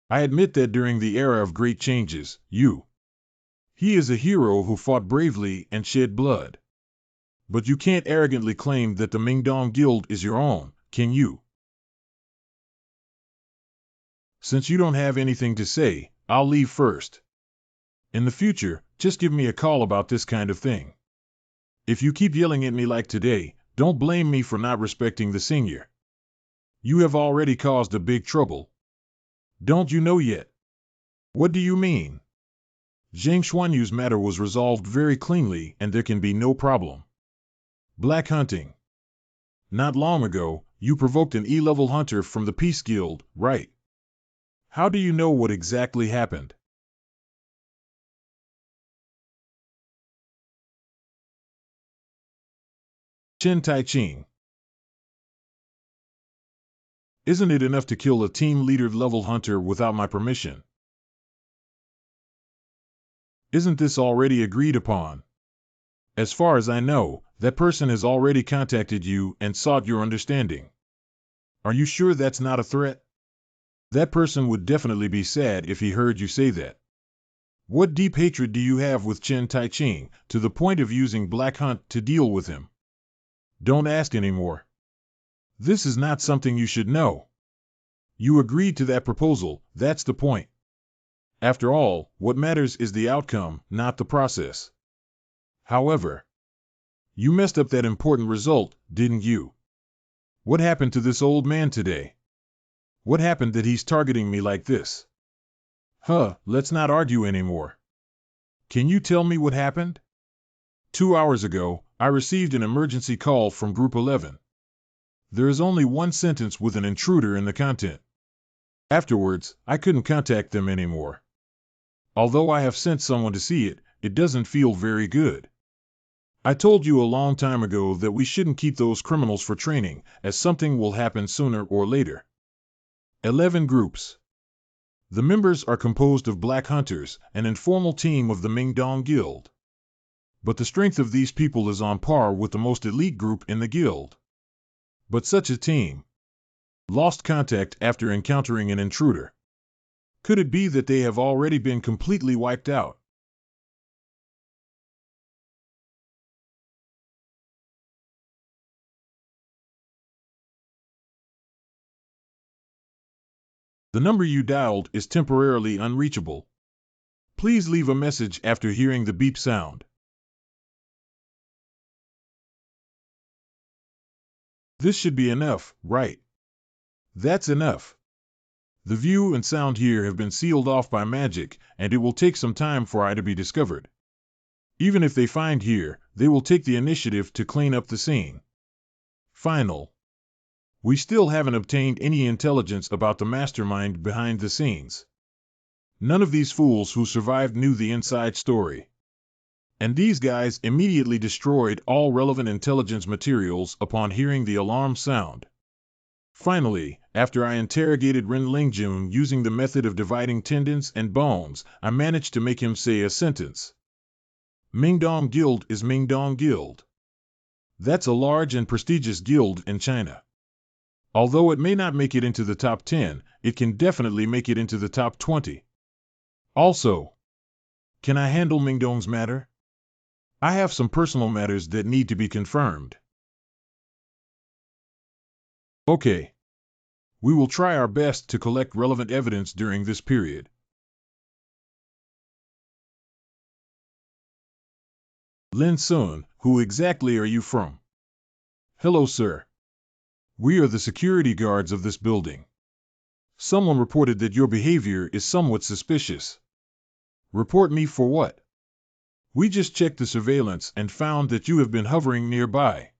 I admit that during the era of great changes, he is a hero who fought bravely and shed blood. But you can't arrogantly claim that the Mingdong Guild is your own, can you? Since you don't have anything to say, I'll leave first. In the future, just give me a call about this kind of thing. If you keep yelling at me like today, don't blame me for not respecting the senior. You have already caused a big trouble. Don't you know yet? What do you mean? Zhang Xuanyu's matter was resolved very cleanly and there can be no problem. Black hunting. Not long ago, you provoked an E-level hunter from the Peace Guild, right? How do you know what exactly happened? Chen Tai-ching. Isn't it enough to kill a team leader level hunter without my permission? Isn't this already agreed upon? As far as I know, that person has already contacted you and sought your understanding. Are you sure that's not a threat? That person would definitely be sad if he heard you say that. What deep hatred do you have with Chen Tai-ching, to the point of using Black Hunt to deal with him? Don't ask anymore. This is not something you should know. You agreed to that proposal, that's the point. After all, what matters is the outcome, not the process. However, you messed up that important result, didn't you? What happened to this old man today? What happened that he's targeting me like this? Let's not argue anymore. Can you tell me what happened? 2 hours ago, I received an emergency call from Group 11. There is only one sentence with an intruder in the content. Afterwards, I couldn't contact them anymore. Although I have sent someone to see it, it doesn't feel very good. I told you a long time ago that we shouldn't keep those criminals for training, as something will happen sooner or later. 11 groups. The members are composed of black hunters, an informal team of the Mingdong Guild. But the strength of these people is on par with the most elite group in the guild. But such a team lost contact after encountering an intruder. Could it be that they have already been completely wiped out? The number you dialed is temporarily unreachable. Please leave a message after hearing the beep sound. This should be enough, right? That's enough. The view and sound here have been sealed off by magic, and it will take some time for I to be discovered. Even if they find here, they will take the initiative to clean up the scene. Final. We still haven't obtained any intelligence about the mastermind behind the scenes. None of these fools who survived knew the inside story. And these guys immediately destroyed all relevant intelligence materials upon hearing the alarm sound. Finally, after I interrogated Ren Lingjun using the method of dividing tendons and bones, I managed to make him say a sentence. Mingdong Guild is Mingdong Guild. That's a large and prestigious guild in China. Although it may not make it into the top 10, it can definitely make it into the top 20. Also, can I handle Mingdong's matter? I have some personal matters that need to be confirmed. Okay. We will try our best to collect relevant evidence during this period. Lin Sun, who exactly are you from? Hello, sir. We are the security guards of this building. Someone reported that your behavior is somewhat suspicious. Report me for what? We just checked the surveillance and found that you have been hovering nearby.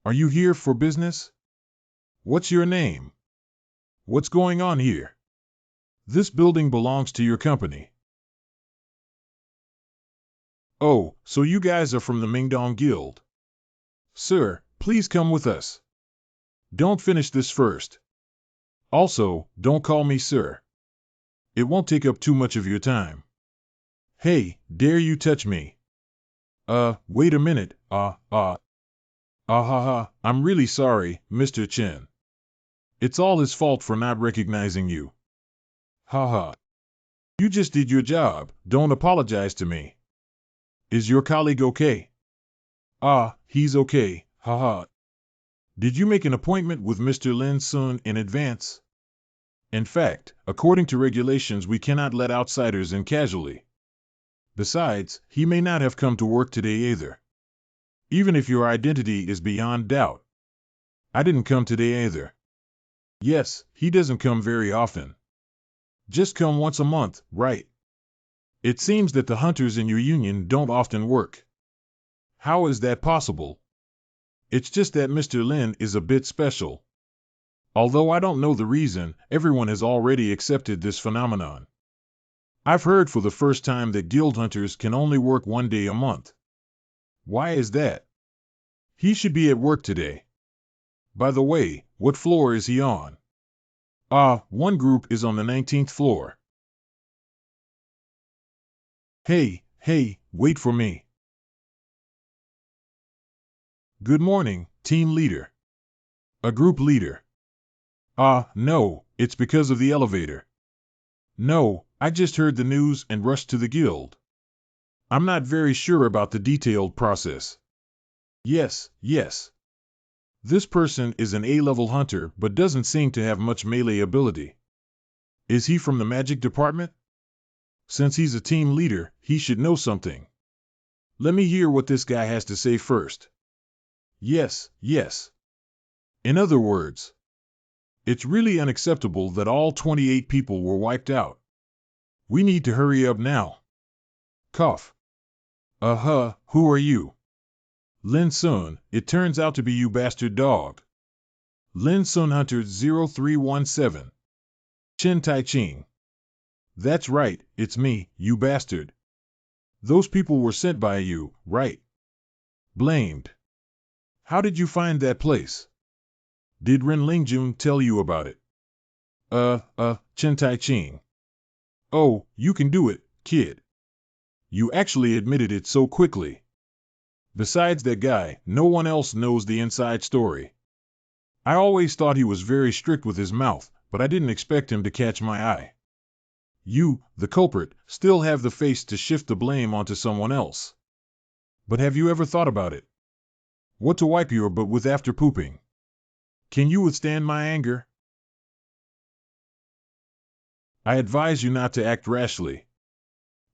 Are you here for business? What's your name? What's going on here? This building belongs to your company. Oh, so you guys are from the Mingdong Guild. Sir, please come with us. Don't finish this first. Also, don't call me sir. It won't take up too much of your time. Hey, dare you touch me? Wait a minute, I'm really sorry, Mr. Chen. It's all his fault for not recognizing you. Haha. You just did your job, don't apologize to me. Is your colleague okay? He's okay, haha. Did you make an appointment with Mr. Lin Sun in advance? In fact, according to regulations, we cannot let outsiders in casually. Besides, he may not have come to work today either. Even if your identity is beyond doubt. I didn't come today either. Yes, he doesn't come very often. Just come once a month, right? It seems that the hunters in your union don't often work. How is that possible? It's just that Mr. Lin is a bit special. Although I don't know the reason, everyone has already accepted this phenomenon. I've heard for the first time that guild hunters can only work one day a month. Why is that? He should be at work today. By the way, what floor is he on? One group is on the 19th floor. Hey, wait for me. Good morning, team leader. A group leader. No, it's because of the elevator. No, I just heard the news and rushed to the guild. I'm not very sure about the detailed process. Yes. This person is an A-level hunter but doesn't seem to have much melee ability. Is he from the magic department? Since he's a team leader, he should know something. Let me hear what this guy has to say first. Yes. In other words, it's really unacceptable that all 28 people were wiped out. We need to hurry up now. Cough. Who are you? Lin Sun, it turns out to be you bastard dog. Lin Sun Hunter 0317. Chen Tai Ching. That's right, it's me, you bastard. Those people were sent by you, right? Blamed. How did you find that place? Did Ren Lingjun tell you about it? Chen Tai Ching. Oh, you can do it, kid. You actually admitted it so quickly. Besides that guy, no one else knows the inside story. I always thought he was very strict with his mouth, but I didn't expect him to catch my eye. You, the culprit, still have the face to shift the blame onto someone else. But have you ever thought about it? What to wipe your butt with after pooping? Can you withstand my anger? I advise you not to act rashly.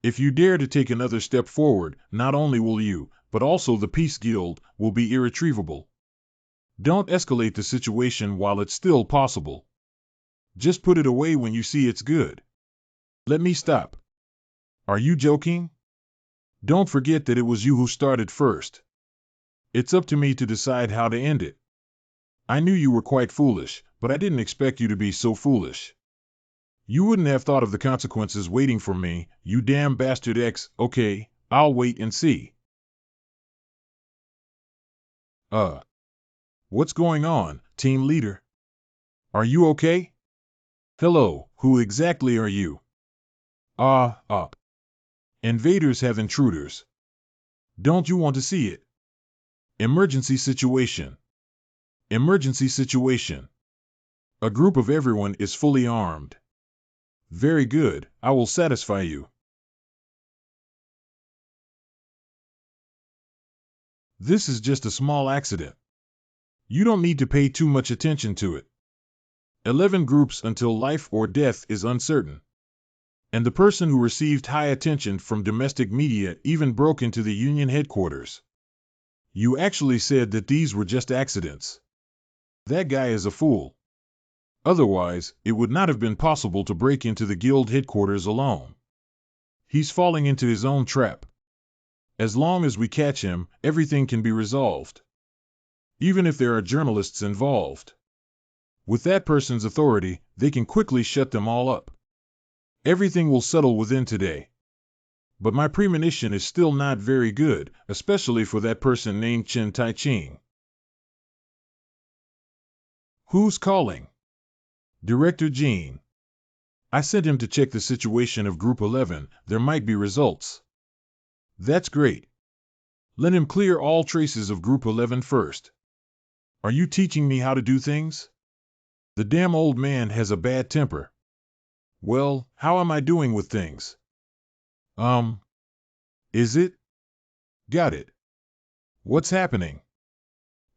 If you dare to take another step forward, not only will you, but also the Peace Guild, will be irretrievable. Don't escalate the situation while it's still possible. Just put it away when you see it's good. Let me stop. Are you joking? Don't forget that it was you who started first. It's up to me to decide how to end it. I knew you were quite foolish, but I didn't expect you to be so foolish. You wouldn't have thought of the consequences waiting for me, you damn bastard X. Okay, I'll wait and see. What's going on, team leader? Are you okay? Hello, who exactly are you? Invaders have intruders. Don't you want to see it? Emergency situation. Emergency situation. A group of everyone is fully armed. Very good, I will satisfy you. This is just a small accident. You don't need to pay too much attention to it. 11 groups until life or death is uncertain. And the person who received high attention from domestic media even broke into the Union headquarters. You actually said that these were just accidents. That guy is a fool. Otherwise, it would not have been possible to break into the guild headquarters alone. He's falling into his own trap. As long as we catch him, everything can be resolved. Even if there are journalists involved. With that person's authority, they can quickly shut them all up. Everything will settle within today. But my premonition is still not very good, especially for that person named Chen Tai-ching. Who's calling? Director Jean. I sent him to check the situation of Group 11. There might be results. That's great. Let him clear all traces of Group 11 first. Are you teaching me how to do things? The damn old man has a bad temper. Well, how am I doing with things? Is it? Got it. What's happening?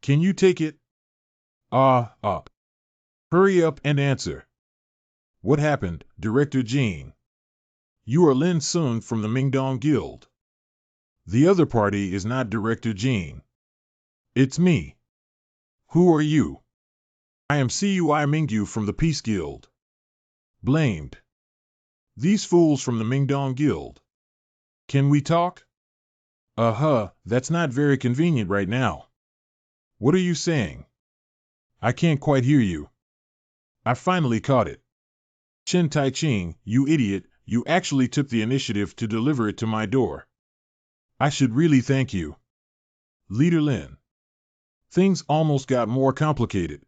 Can you take it? Hurry up and answer. What happened, Director Jean? You are Lin Sun from the Mingdong Guild. The other party is not Director Jean. It's me. Who are you? I am Cui Mingyu from the Peace Guild. Blamed. These fools from the Mingdong Guild. Can we talk? That's not very convenient right now. What are you saying? I can't quite hear you. I finally caught it. Chen Tai-ching, you idiot, you actually took the initiative to deliver it to my door. I should really thank you. Leader Lin. Things almost got more complicated.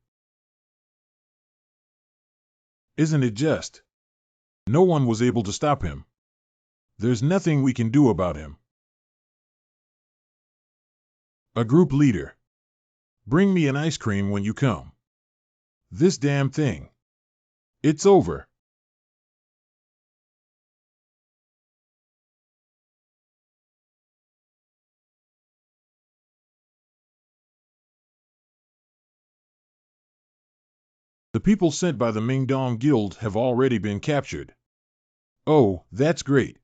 Isn't it just? No one was able to stop him. There's nothing we can do about him. A group leader. Bring me an ice cream when you come. This damn thing. It's over. The people sent by the Mingdong Guild have already been captured. Oh, that's great.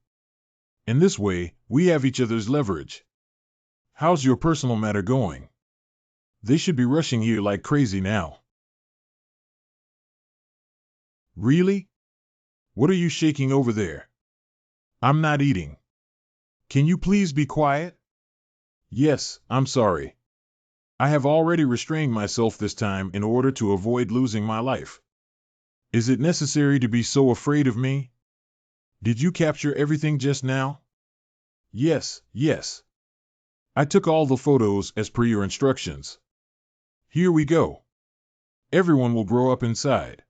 In this way, we have each other's leverage. How's your personal matter going? They should be rushing here like crazy now. Really? What are you shaking over there? I'm not eating. Can you please be quiet? Yes, I'm sorry. I have already restrained myself this time in order to avoid losing my life. Is it necessary to be so afraid of me? Did you capture everything just now? Yes. I took all the photos as per your instructions. Here we go. Everyone will grow up inside.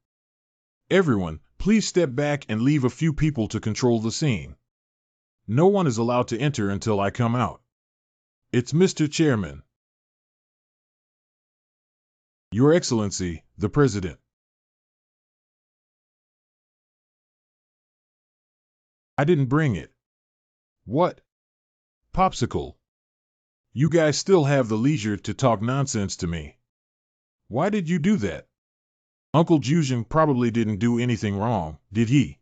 Everyone, please step back and leave a few people to control the scene. No one is allowed to enter until I come out. It's Mr. Chairman. Your Excellency, the President. I didn't bring it. What? Popsicle. You guys still have the leisure to talk nonsense to me. Why did you do that? Uncle Juzhen probably didn't do anything wrong, did he?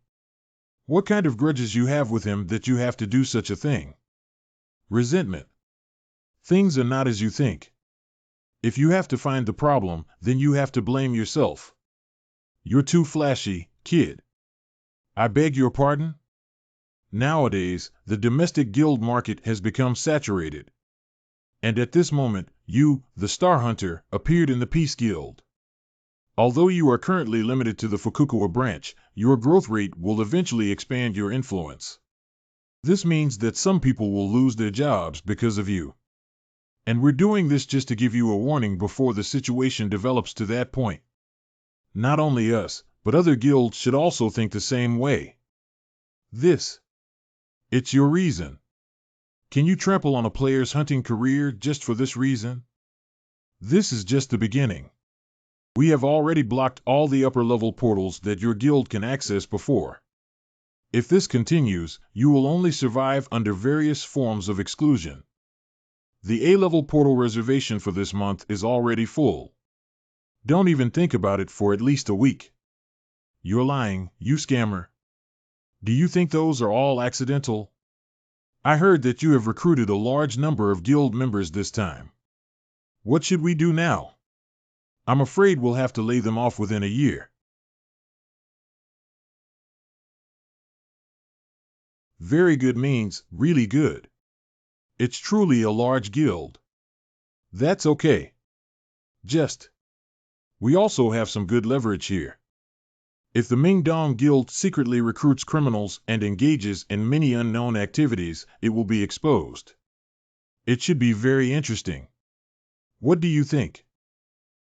What kind of grudges you have with him that you have to do such a thing? Resentment. Things are not as you think. If you have to find the problem, then you have to blame yourself. You're too flashy, kid. I beg your pardon? Nowadays, the domestic guild market has become saturated. And at this moment, you, the Star Hunter, appeared in the Peace Guild. Although you are currently limited to the Fukuoka branch, your growth rate will eventually expand your influence. This means that some people will lose their jobs because of you. And we're doing this just to give you a warning before the situation develops to that point. Not only us, but other guilds should also think the same way. It's your reason. Can you trample on a player's hunting career just for this reason? This is just the beginning. We have already blocked all the upper-level portals that your guild can access before. If this continues, you will only survive under various forms of exclusion. The A-level portal reservation for this month is already full. Don't even think about it for at least a week. You're lying, you scammer. Do you think those are all accidental? I heard that you have recruited a large number of guild members this time. What should we do now? I'm afraid we'll have to lay them off within a year. Very good means really good. It's truly a large guild. That's okay. We also have some good leverage here. If the Mingdong Guild secretly recruits criminals and engages in many unknown activities, it will be exposed. It should be very interesting. What do you think?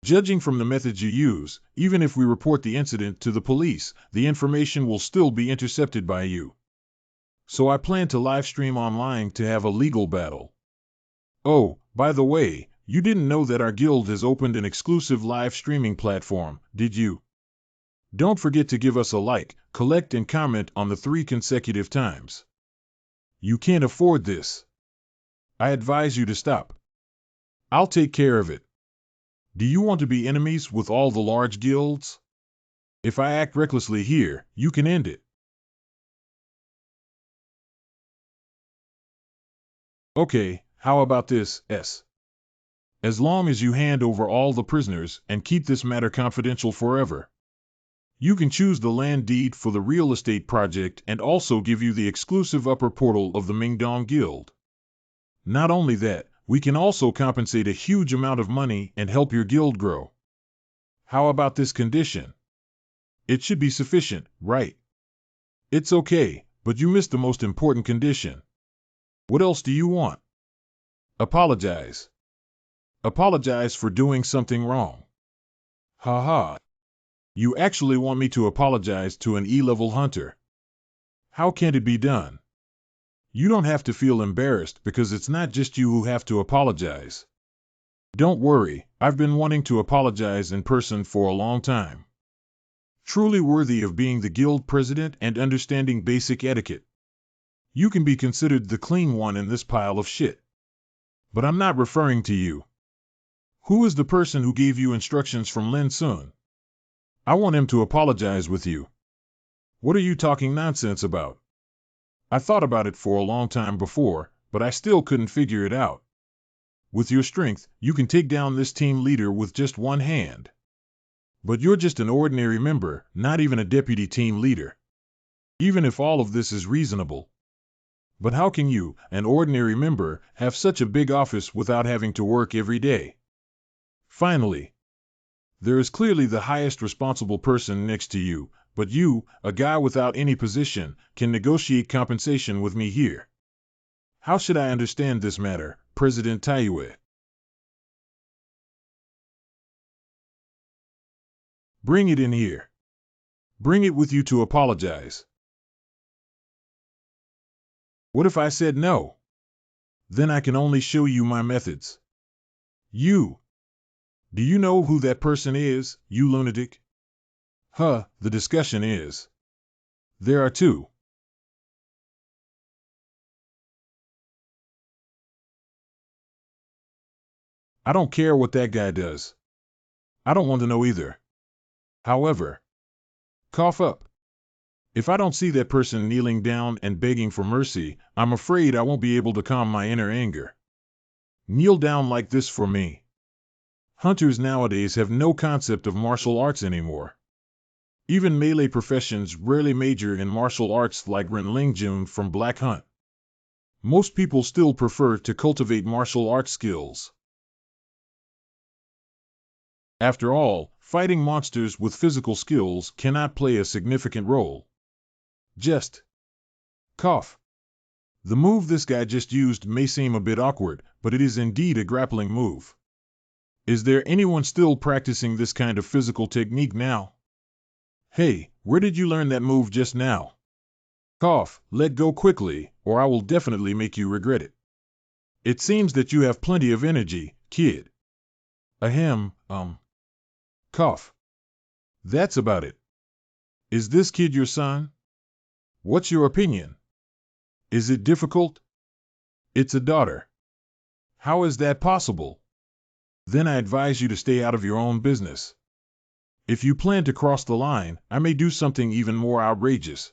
Judging from the methods you use, even if we report the incident to the police, the information will still be intercepted by you. So I plan to live stream online to have a legal battle. Oh, by the way, you didn't know that our guild has opened an exclusive live streaming platform, did you? Don't forget to give us a like, collect and comment on the 3 consecutive times. You can't afford this. I advise you to stop. I'll take care of it. Do you want to be enemies with all the large guilds? If I act recklessly here, you can end it. Okay, how about this, S? As long as you hand over all the prisoners and keep this matter confidential forever. You can choose the land deed for the real estate project and also give you the exclusive upper portal of the Mingdong Guild. Not only that, we can also compensate a huge amount of money and help your guild grow. How about this condition? It should be sufficient, right? It's okay, but you missed the most important condition. What else do you want? Apologize. Apologize for doing something wrong. Haha. You actually want me to apologize to an E-level hunter. How can it be done? You don't have to feel embarrassed because it's not just you who have to apologize. Don't worry, I've been wanting to apologize in person for a long time. Truly worthy of being the guild president and understanding basic etiquette. You can be considered the clean one in this pile of shit. But I'm not referring to you. Who is the person who gave you instructions from Lin Sun? I want him to apologize with you. What are you talking nonsense about? I thought about it for a long time before, but I still couldn't figure it out. With your strength, you can take down this team leader with just one hand. But you're just an ordinary member, not even a deputy team leader. Even if all of this is reasonable. But how can you, an ordinary member, have such a big office without having to work every day? Finally, there is clearly the highest responsible person next to you, but you, a guy without any position, can negotiate compensation with me here. How should I understand this matter, President Taiyue? Bring it in here. Bring it with you to apologize. What if I said no? Then I can only show you my methods. Do you know who that person is, you lunatic? The discussion is. There are 2. I don't care what that guy does. I don't want to know either. However, cough up. If I don't see that person kneeling down and begging for mercy, I'm afraid I won't be able to calm my inner anger. Kneel down like this for me. Hunters nowadays have no concept of martial arts anymore. Even melee professions rarely major in martial arts like Renlingjun from Black Hunt. Most people still prefer to cultivate martial arts skills. After all, fighting monsters with physical skills cannot play a significant role. Just cough. The move this guy just used may seem a bit awkward, but it is indeed a grappling move. Is there anyone still practicing this kind of physical technique now? Hey, where did you learn that move just now? Cough, let go quickly, or I will definitely make you regret it. It seems that you have plenty of energy, kid. Ahem, cough. That's about it. Is this kid your son? What's your opinion? Is it difficult? It's a daughter. How is that possible? Then I advise you to stay out of your own business. If you plan to cross the line, I may do something even more outrageous.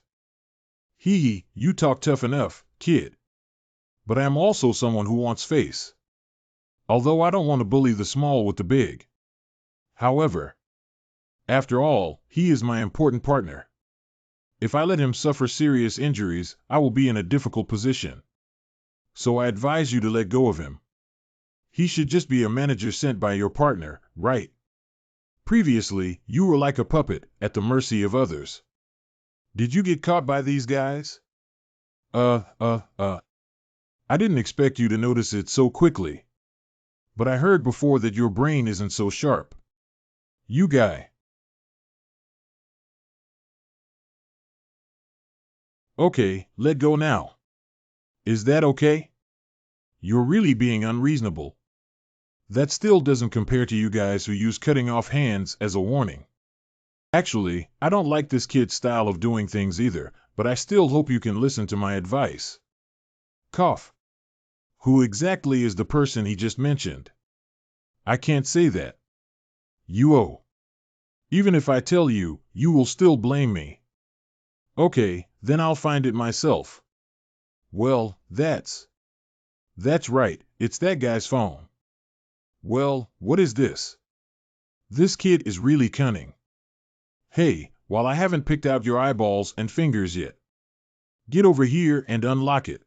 Hee hee, you talk tough enough, kid. But I am also someone who wants face. Although I don't want to bully the small with the big. However, after all, he is my important partner. If I let him suffer serious injuries, I will be in a difficult position. So I advise you to let go of him. He should just be a manager sent by your partner, right? Previously, you were like a puppet, at the mercy of others. Did you get caught by these guys? I didn't expect you to notice it so quickly. But I heard before that your brain isn't so sharp. You guy. Okay, let go now. Is that okay? You're really being unreasonable. That still doesn't compare to you guys who use cutting off hands as a warning. Actually, I don't like this kid's style of doing things either, but I still hope you can listen to my advice. Cough. Who exactly is the person he just mentioned? I can't say that. Even if I tell you, you will still blame me. Okay, then I'll find it myself. Well, that's right, it's that guy's phone. Well, what is this? This kid is really cunning. Hey, while I haven't picked out your eyeballs and fingers yet, get over here and unlock it.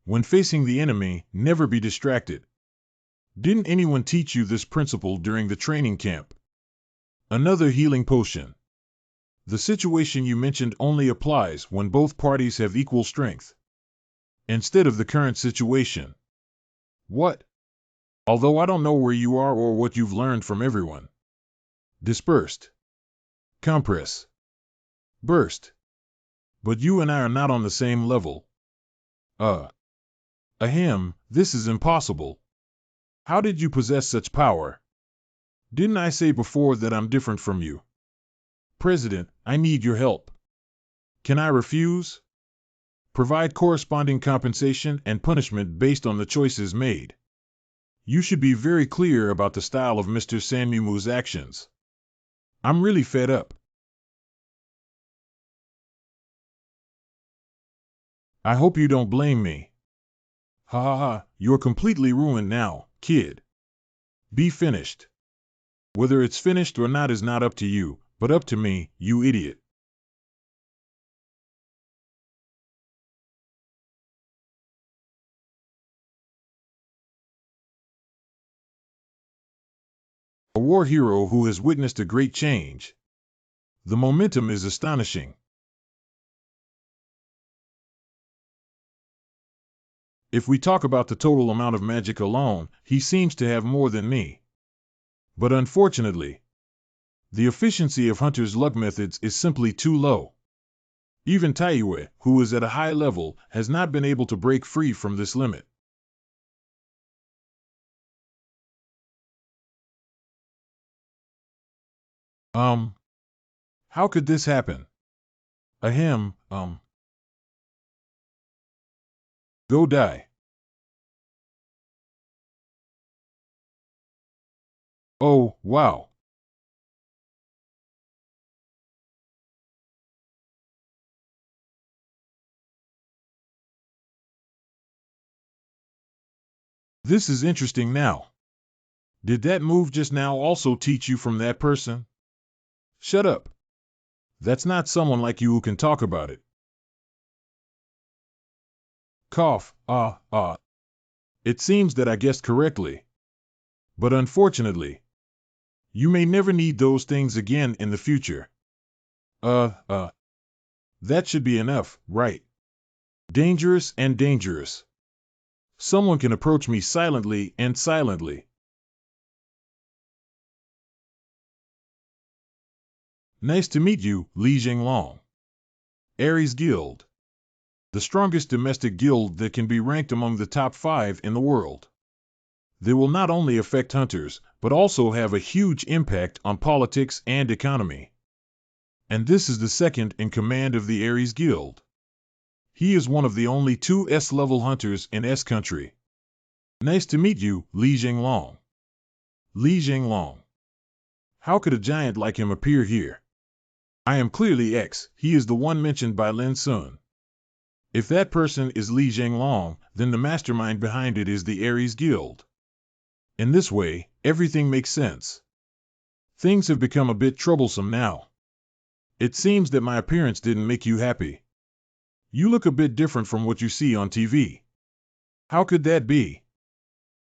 When facing the enemy, never be distracted. Didn't anyone teach you this principle during the training camp? Another healing potion. The situation you mentioned only applies when both parties have equal strength. Instead of the current situation. What? Although I don't know where you are or what you've learned from everyone. Dispersed. Compress. Burst. But you and I are not on the same level. Ahem, this is impossible. How did you possess such power? Didn't I say before that I'm different from you? President, I need your help. Can I refuse? Provide corresponding compensation and punishment based on the choices made. You should be very clear about the style of Mr. Sanmumu's actions. I'm really fed up. I hope you don't blame me. Ha ha ha, you're completely ruined now, kid. Be finished. Whether it's finished or not is not up to you, but up to me, you idiot. A war hero who has witnessed a great change. The momentum is astonishing. If we talk about the total amount of magic alone, he seems to have more than me. But unfortunately, the efficiency of Hunter's luck methods is simply too low. Even Taiwe, who is at a high level, has not been able to break free from this limit. How could this happen? Ahem, go die. Oh, wow. This is interesting now. Did that move just now also teach you from that person? Shut up. That's not someone like you who can talk about it. Cough, It seems that I guessed correctly. But unfortunately, you may never need those things again in the future. That should be enough, right? Dangerous and dangerous. Someone can approach me silently and silently. Nice to meet you, Li Jinglong. Aries Guild. The strongest domestic guild that can be ranked among the top 5 in the world. They will not only affect hunters, but also have a huge impact on politics and economy. And this is the second in command of the Aries Guild. He is one of the only 2 S-level hunters in S-country. Nice to meet you, Li Jinglong. Li Jinglong. How could a giant like him appear here? I am clearly X. He is the one mentioned by Lin Sun. If that person is Li Jinglong, then the mastermind behind it is the Aries Guild. In this way, everything makes sense. Things have become a bit troublesome now. It seems that my appearance didn't make you happy. You look a bit different from what you see on TV. How could that be?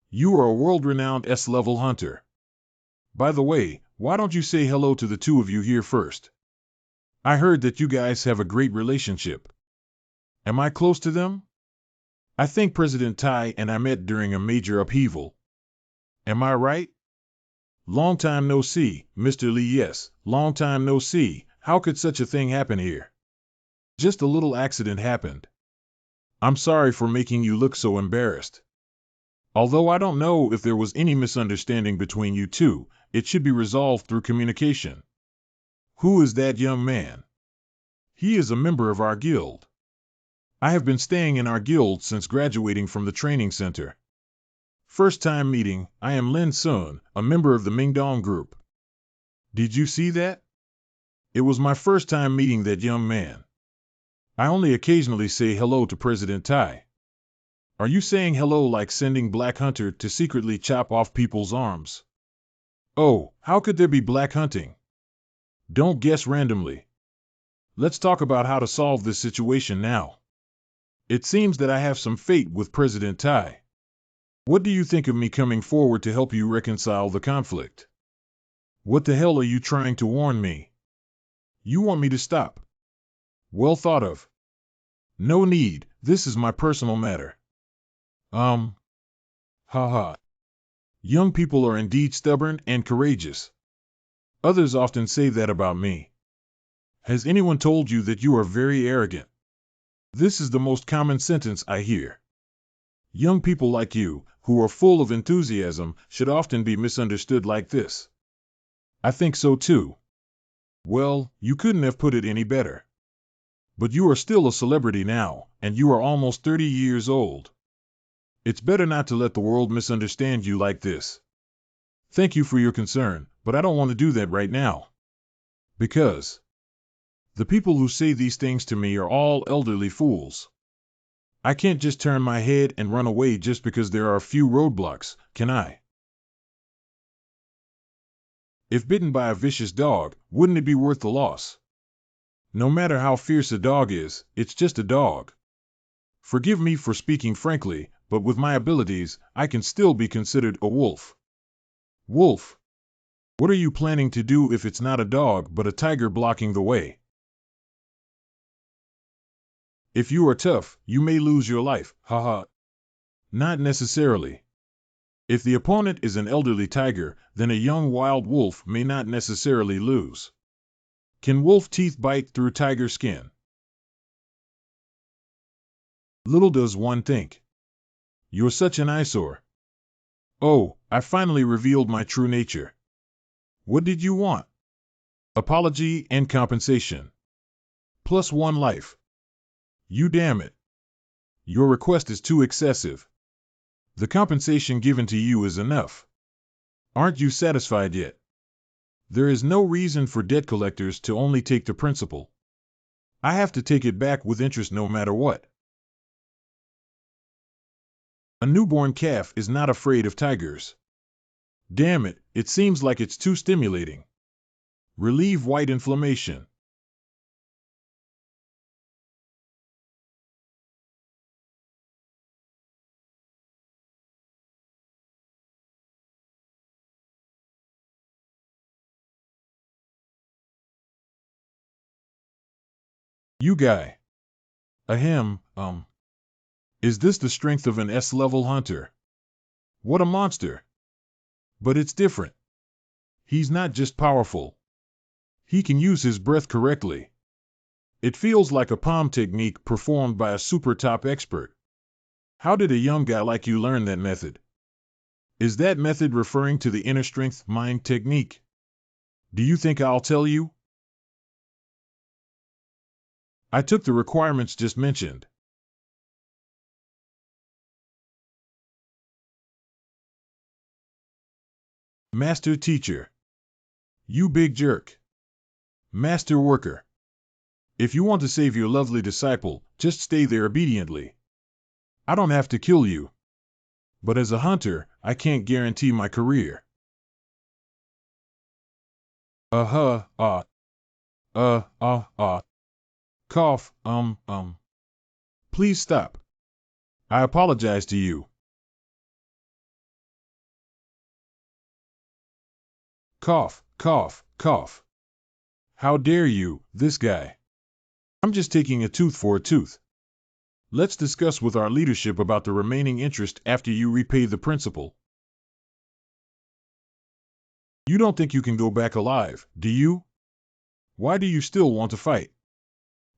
You are a world-renowned S-level hunter. By the way, why don't you say hello to the 2 of you here first? I heard that you guys have a great relationship. Am I close to them? I think President Tai and I met during a major upheaval. Am I right? Long time no see, Mr. Li. Yes, long time no see. How could such a thing happen here? Just a little accident happened. I'm sorry for making you look so embarrassed. Although I don't know if there was any misunderstanding between you 2, it should be resolved through communication. Who is that young man? He is a member of our guild. I have been staying in our guild since graduating from the training center. First time meeting, I am Lin Sun, a member of the Mingdong group. Did you see that? It was my first time meeting that young man. I only occasionally say hello to President Tai. Are you saying hello like sending Black Hunter to secretly chop off people's arms? Oh, how could there be black hunting? Don't guess randomly. Let's talk about how to solve this situation now. It seems that I have some fate with President Tai. What do you think of me coming forward to help you reconcile the conflict? What the hell are you trying to warn me? You want me to stop? Well thought of. No need, this is my personal matter. Haha. Young people are indeed stubborn and courageous. Others often say that about me. Has anyone told you that you are very arrogant? This is the most common sentence I hear. Young people like you, who are full of enthusiasm, should often be misunderstood like this. I think so too. Well, you couldn't have put it any better. But you are still a celebrity now, and you are almost 30 years old. It's better not to let the world misunderstand you like this. Thank you for your concern, but I don't want to do that right now. Because the people who say these things to me are all elderly fools. I can't just turn my head and run away just because there are a few roadblocks, can I? If bitten by a vicious dog, wouldn't it be worth the loss? No matter how fierce a dog is, it's just a dog. Forgive me for speaking frankly, but with my abilities, I can still be considered a wolf. Wolf? What are you planning to do if it's not a dog but a tiger blocking the way? If you are tough, you may lose your life, haha. Not necessarily. If the opponent is an elderly tiger, then a young wild wolf may not necessarily lose. Can wolf teeth bite through tiger skin? Little does one think. You're such an eyesore. Oh, I finally revealed my true nature. What did you want? Apology and compensation. Plus 1 life. You damn it. Your request is too excessive. The compensation given to you is enough. Aren't you satisfied yet? There is no reason for debt collectors to only take the principal. I have to take it back with interest no matter what. A newborn calf is not afraid of tigers. Damn it, it seems like it's too stimulating. Relieve white inflammation. You guy. Ahem, is this the strength of an S-level hunter? What a monster. But it's different. He's not just powerful. He can use his breath correctly. It feels like a palm technique performed by a super top expert. How did a young guy like you learn that method? Is that method referring to the inner strength mind technique? Do you think I'll tell you? I took the requirements just mentioned. Master teacher. You big jerk. Master worker. If you want to save your lovely disciple, just stay there obediently. I don't have to kill you. But as a hunter, I can't guarantee my career. Cough, Please stop. I apologize to you. Cough, cough, cough. How dare you, this guy. I'm just taking a tooth for a tooth. Let's discuss with our leadership about the remaining interest after you repay the principal. You don't think you can go back alive, do you? Why do you still want to fight?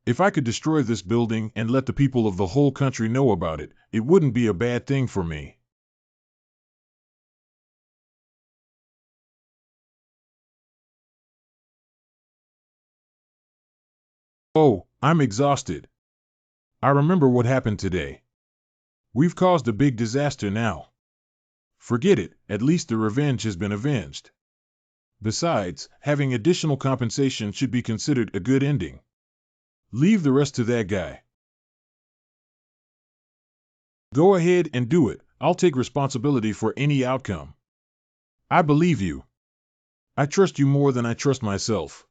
If I could destroy this building and let the people of the whole country know about it, it wouldn't be a bad thing for me. Oh, I'm exhausted. I remember what happened today. We've caused a big disaster now. Forget it, at least the revenge has been avenged. Besides, having additional compensation should be considered a good ending. Leave the rest to that guy. Go ahead and do it. I'll take responsibility for any outcome. I believe you. I trust you more than I trust myself.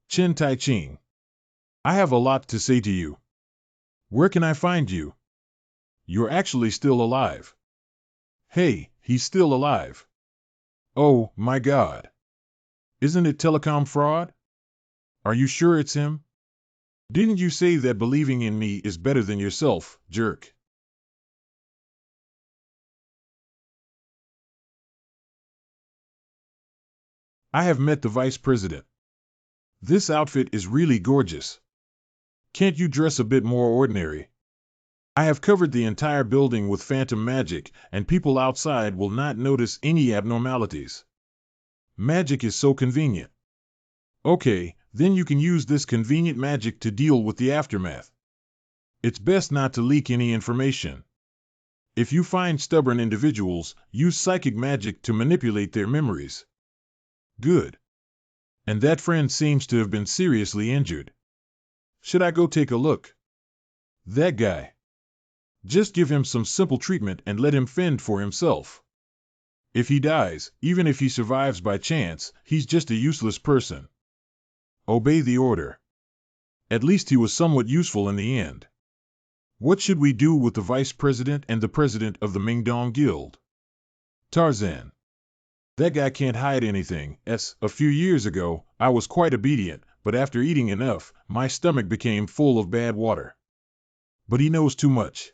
Chin Tai Ching. I have a lot to say to you. Where can I find you? You're actually still alive. Hey, he's still alive. Oh, my God. Isn't it telecom fraud? Are you sure it's him? Didn't you say that believing in me is better than yourself, jerk? I have met the vice president. This outfit is really gorgeous. Can't you dress a bit more ordinary? I have covered the entire building with phantom magic, and people outside will not notice any abnormalities. Magic is so convenient. Okay, then you can use this convenient magic to deal with the aftermath. It's best not to leak any information. If you find stubborn individuals, use psychic magic to manipulate their memories. Good. And that friend seems to have been seriously injured. Should I go take a look? That guy. Just give him some simple treatment and let him fend for himself. If he dies, even if he survives by chance, he's just a useless person. Obey the order. At least he was somewhat useful in the end. What should we do with the vice president and the president of the Mingdong Guild? Tarzan. That guy can't hide anything. A few years ago, I was quite obedient, but after eating enough, my stomach became full of bad water. But he knows too much.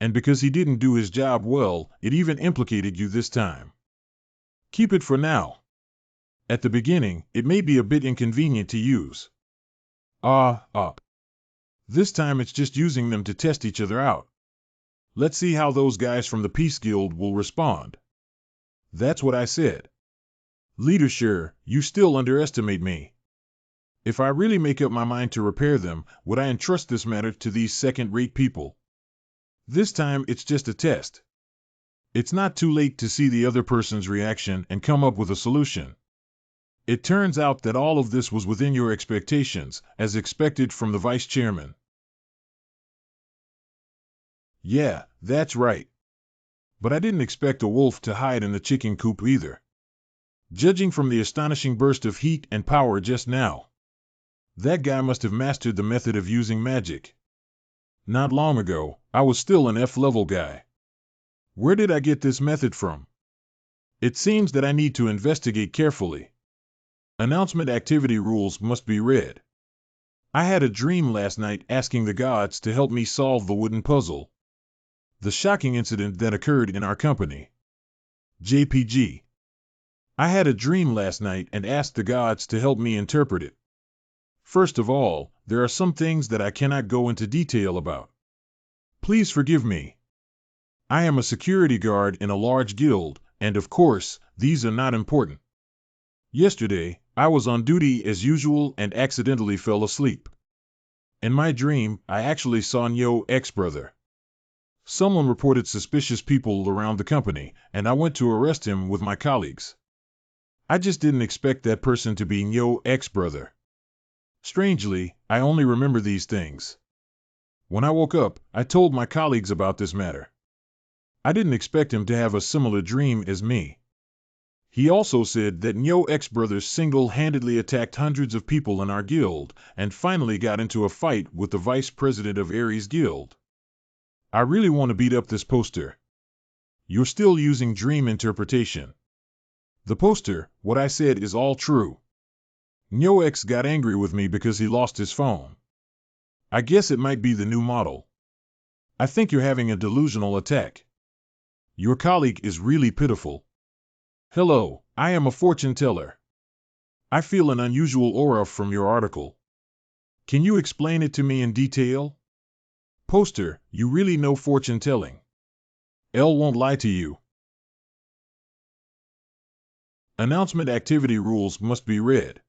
And because he didn't do his job well, it even implicated you this time. Keep it for now. At the beginning, it may be a bit inconvenient to use. This time it's just using them to test each other out. Let's see how those guys from the Peace Guild will respond. That's what I said. Leader, you still underestimate me. If I really make up my mind to repair them, would I entrust this matter to these second-rate people? This time it's just a test. It's not too late to see the other person's reaction and come up with a solution. It turns out that all of this was within your expectations, as expected from the vice chairman. Yeah, that's right. But I didn't expect a wolf to hide in the chicken coop either. Judging from the astonishing burst of heat and power just now, that guy must have mastered the method of using magic. Not long ago, I was still an F-level guy. Where did I get this method from? It seems that I need to investigate carefully. Announcement activity rules must be read. I had a dream last night asking the gods to help me solve the wooden puzzle. The shocking incident that occurred in our company. JPG. I had a dream last night and asked the gods to help me interpret it. First of all, there are some things that I cannot go into detail about. Please forgive me. I am a security guard in a large guild, and of course, these are not important. Yesterday, I was on duty as usual and accidentally fell asleep. In my dream, I actually saw Nyo's ex-brother. Someone reported suspicious people around the company, and I went to arrest him with my colleagues. I just didn't expect that person to be Nyo's ex-brother. Strangely, I only remember these things. When I woke up, I told my colleagues about this matter. I didn't expect him to have a similar dream as me. He also said that Nyo's ex-brother single-handedly attacked hundreds of people in our guild, and finally got into a fight with the vice president of Ares Guild. I really want to beat up this poster. You're still using dream interpretation. The poster, what I said is all true. Nyo's ex got angry with me because he lost his phone. I guess it might be the new model. I think you're having a delusional attack. Your colleague is really pitiful. Hello, I am a fortune teller. I feel an unusual aura from your article. Can you explain it to me in detail? Poster, you really know fortune telling. L won't lie to you. Announcement activity rules must be read.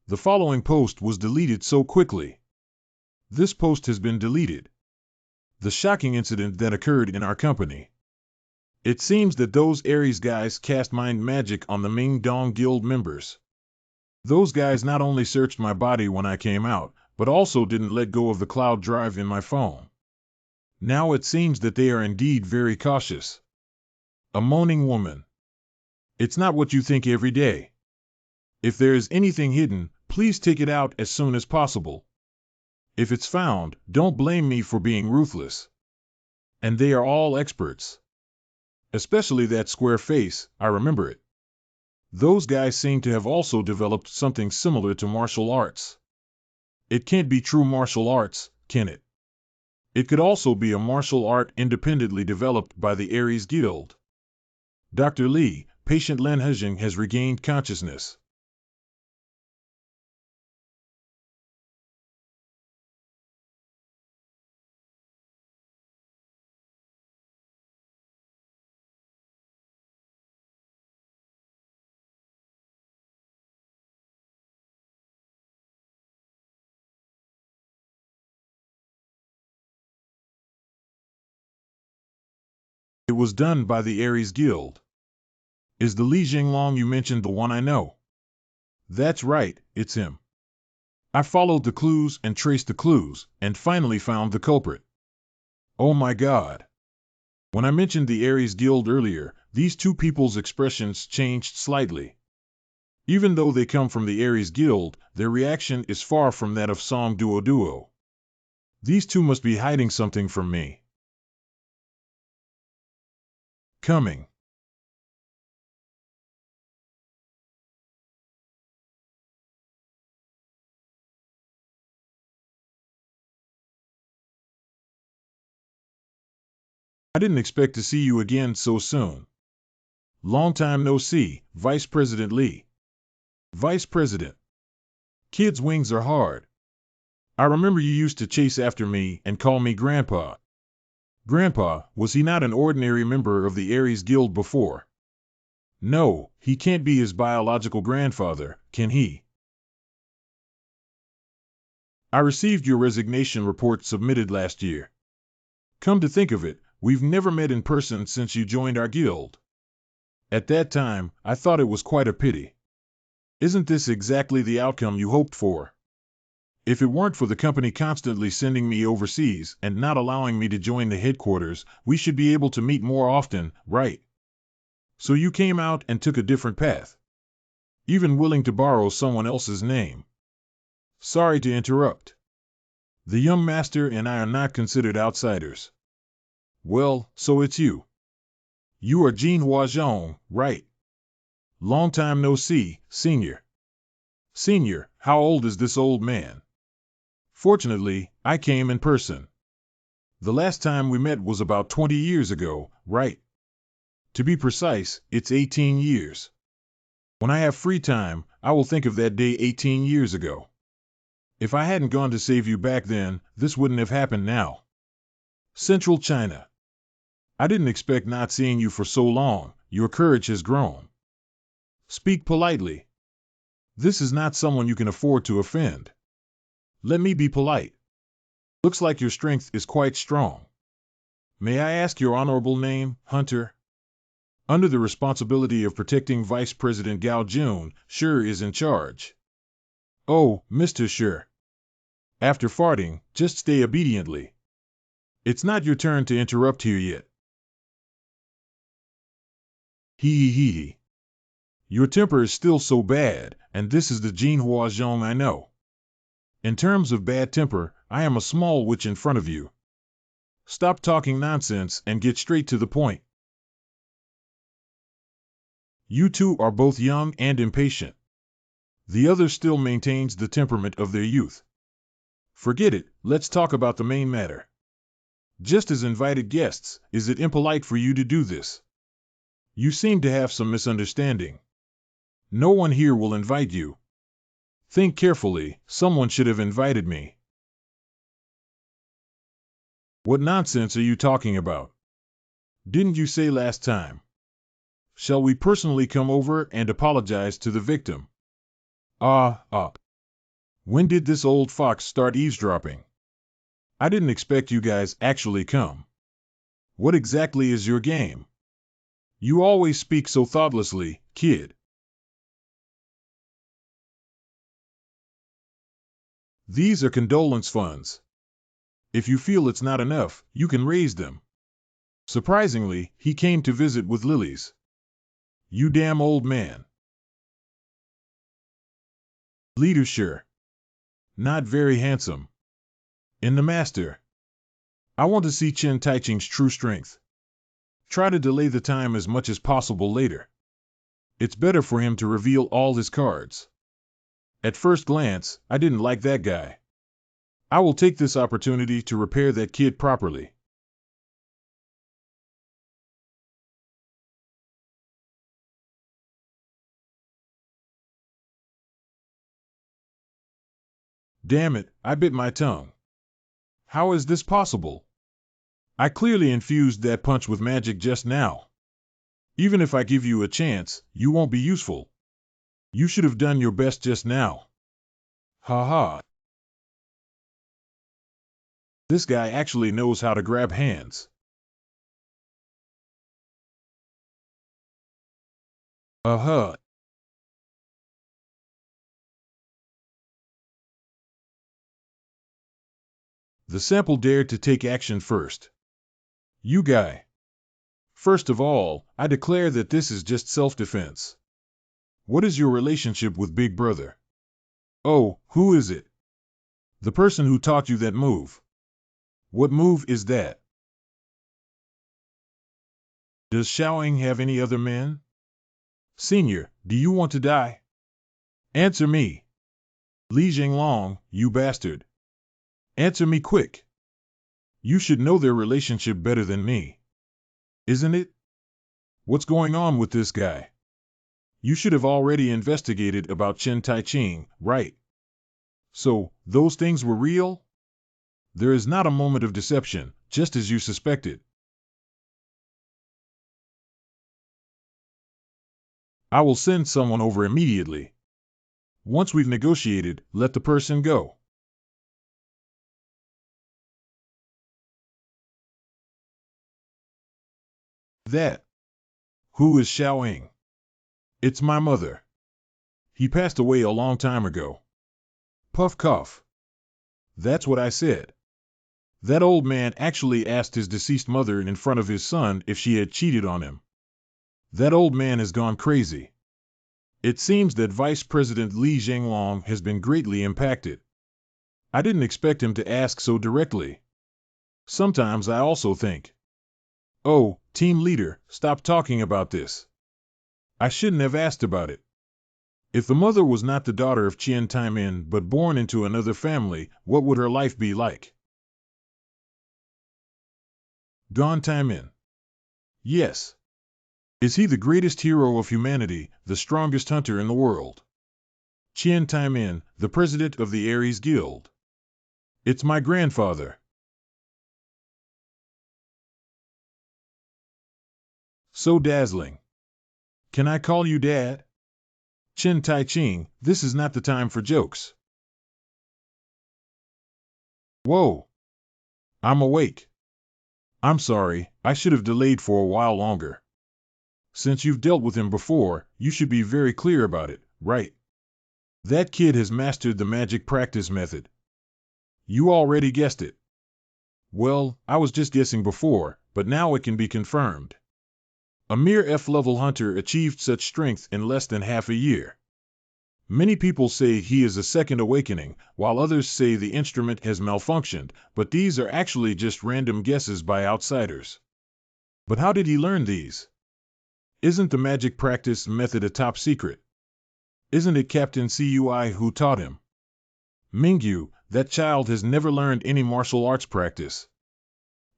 The following post was deleted so quickly. This post has been deleted. The shocking incident that occurred in our company. It seems that those Ares guys cast mind magic on the Ming Dong Guild members. Those guys not only searched my body when I came out, but also didn't let go of the cloud drive in my phone. Now it seems that they are indeed very cautious. A moaning woman. It's not what you think every day. If there is anything hidden, please take it out as soon as possible. If it's found, don't blame me for being ruthless. And they are all experts. Especially that square face, I remember it. Those guys seem to have also developed something similar to martial arts. It can't be true martial arts, can it? It could also be a martial art independently developed by the Ares Guild. Dr. Lee, patient Len Hejing has regained consciousness. It was done by the Ares Guild. Is the Li Jinglong you mentioned the one I know? That's right, it's him. I followed the clues and traced the clues, and finally found the culprit. Oh my God. When I mentioned the Ares Guild earlier, these two people's expressions changed slightly. Even though they come from the Ares Guild, their reaction is far from that of Song Duo Duo. These two must be hiding something from me. Coming. I didn't expect to see you again so soon. Long time no see, Vice President Lee. Vice President. Kids' wings are hard. I remember you used to chase after me and call me Grandpa. Grandpa, was he not an ordinary member of the Ares Guild before? No, he can't be his biological grandfather, can he? I received your resignation report submitted last year. Come to think of it, we've never met in person since you joined our guild. At that time, I thought it was quite a pity. Isn't this exactly the outcome you hoped for? If it weren't for the company constantly sending me overseas and not allowing me to join the headquarters, we should be able to meet more often, right? So you came out and took a different path. Even willing to borrow someone else's name. Sorry to interrupt. The young master and I are not considered outsiders. Well, so it's you. You are Jean Huazhong, right? Long time no see, senior. Senior, how old is this old man? Fortunately, I came in person. The last time we met was about 20 years ago, right? To be precise, it's 18 years. When I have free time, I will think of that day 18 years ago. If I hadn't gone to save you back then, this wouldn't have happened now. Central China. I didn't expect not seeing you for so long. Your courage has grown. Speak politely. This is not someone you can afford to offend. Let me be polite. Looks like your strength is quite strong. May I ask your honorable name, Hunter? Under the responsibility of protecting Vice President Gao Jun, Sure is in charge. Oh, Mr. Sure. After farting, just stay obediently. It's not your turn to interrupt here yet. Hee hee hee. Your temper is still so bad, and this is the Jinhua Zhong I know. In terms of bad temper, I am a small witch in front of you. Stop talking nonsense and get straight to the point. You two are both young and impatient. The other still maintains the temperament of their youth. Forget it, let's talk about the main matter. Just as invited guests, is it impolite for you to do this? You seem to have some misunderstanding. No one here will invite you. Think carefully, someone should have invited me. What nonsense are you talking about? Didn't you say last time? Shall we personally come over and apologize to the victim? When did this old fox start eavesdropping? I didn't expect you guys actually come. What exactly is your game? You always speak so thoughtlessly, kid. These are condolence funds. If you feel it's not enough, you can raise them. Surprisingly, he came to visit with lilies. You damn old man. Leader sure. Not very handsome. In the master. I want to see Chen Taiching's true strength. Try to delay the time as much as possible later. It's better for him to reveal all his cards. At first glance, I didn't like that guy. I will take this opportunity to repair that kid properly. Damn it, I bit my tongue. How is this possible? I clearly infused that punch with magic just now. Even if I give you a chance, you won't be useful. You should have done your best just now. Ha ha. This guy actually knows how to grab hands. Uh-huh. The sample dared to take action first. You guy. First of all, I declare that this is just self-defense. What is your relationship with Big Brother? Oh, who is it? The person who taught you that move. What move is that? Does Xiaoying have any other men? Senior, do you want to die? Answer me. Li Jinglong, you bastard. Answer me quick. You should know their relationship better than me. Isn't it? What's going on with this guy? You should have already investigated about Chen Taiching, right? So, those things were real? There is not a moment of deception, just as you suspected. I will send someone over immediately. Once we've negotiated, let the person go. That. Who is Xiaoying? It's my mother. He passed away a long time ago. Puff cough. That's what I said. That old man actually asked his deceased mother in front of his son if she had cheated on him. That old man has gone crazy. It seems that Vice President Li Jinglong has been greatly impacted. I didn't expect him to ask so directly. Sometimes I also think, oh, team leader, stop talking about this. I shouldn't have asked about it. If the mother was not the daughter of Qian Taimin but born into another family, what would her life be like? Gan Taimin. Yes. Is he the greatest hero of humanity, the strongest hunter in the world? Qian Taimin, the president of the Aries Guild. It's my grandfather. So dazzling. Can I call you Dad? Chen Tai-ching, this is not the time for jokes. Whoa. I'm awake. I'm sorry, I should have delayed for a while longer. Since you've dealt with him before, you should be very clear about it, right? That kid has mastered the magic practice method. You already guessed it. Well, I was just guessing before, but now it can be confirmed. A mere F-level hunter achieved such strength in less than half a year. Many people say he is a second awakening, while others say the instrument has malfunctioned, but these are actually just random guesses by outsiders. But how did he learn these? Isn't the magic practice method a top secret? Isn't it Captain Cui who taught him? Mingyu, that child has never learned any martial arts practice.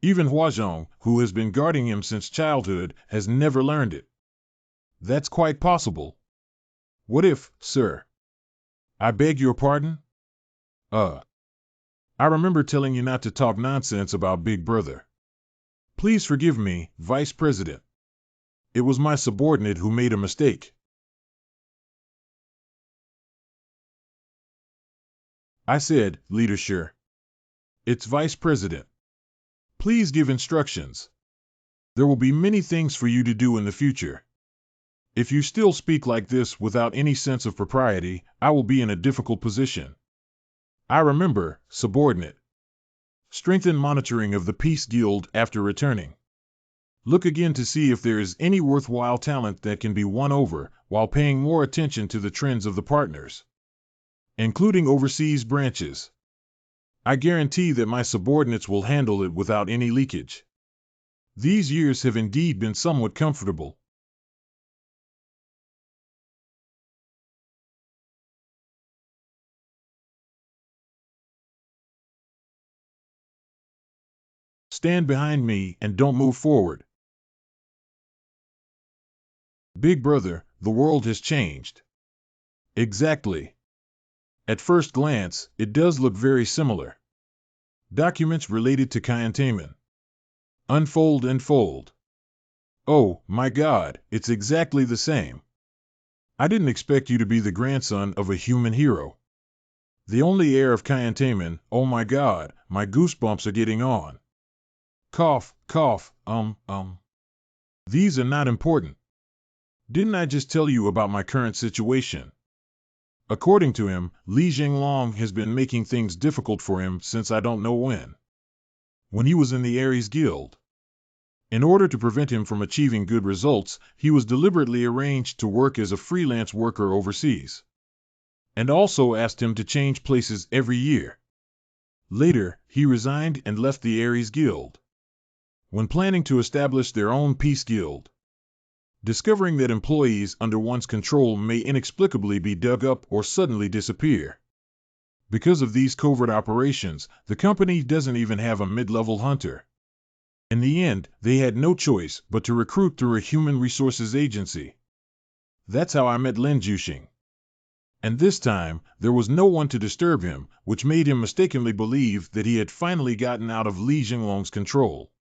Even Huazhong, who has been guarding him since childhood, has never learned it. That's quite possible. What if, sir? I beg your pardon? I remember telling you not to talk nonsense about Big Brother. Please forgive me, Vice President. It was my subordinate who made a mistake. I said, Leadership. It's Vice President. Please give instructions. There will be many things for you to do in the future. If you still speak like this without any sense of propriety, I will be in a difficult position. I remember, subordinate. Strengthen monitoring of the Peace Guild after returning. Look again to see if there is any worthwhile talent that can be won over, while paying more attention to the trends of the partners, including overseas branches. I guarantee that my subordinates will handle it without any leakage. These years have indeed been somewhat comfortable. Stand behind me and don't move forward. Big Brother, the world has changed. Exactly. At first glance, it does look very similar. Documents related to Kyantamen. Unfold and fold. Oh, my God, it's exactly the same. I didn't expect you to be the grandson of a human hero. The only heir of Kyantamen, oh my God, my goosebumps are getting on. Cough, cough, These are not important. Didn't I just tell you about my current situation? According to him, Li Jinglong has been making things difficult for him since I don't know when. When he was in the Aries Guild. In order to prevent him from achieving good results, he was deliberately arranged to work as a freelance worker overseas. And also asked him to change places every year. Later, he resigned and left the Aries Guild. When planning to establish their own Peace Guild, discovering that employees under one's control may inexplicably be dug up or suddenly disappear. Because of these covert operations, the company doesn't even have a mid-level hunter. In the end, they had no choice but to recruit through a human resources agency. That's how I met Lin Juxing. And this time, there was no one to disturb him, which made him mistakenly believe that he had finally gotten out of Li Jinglong's control.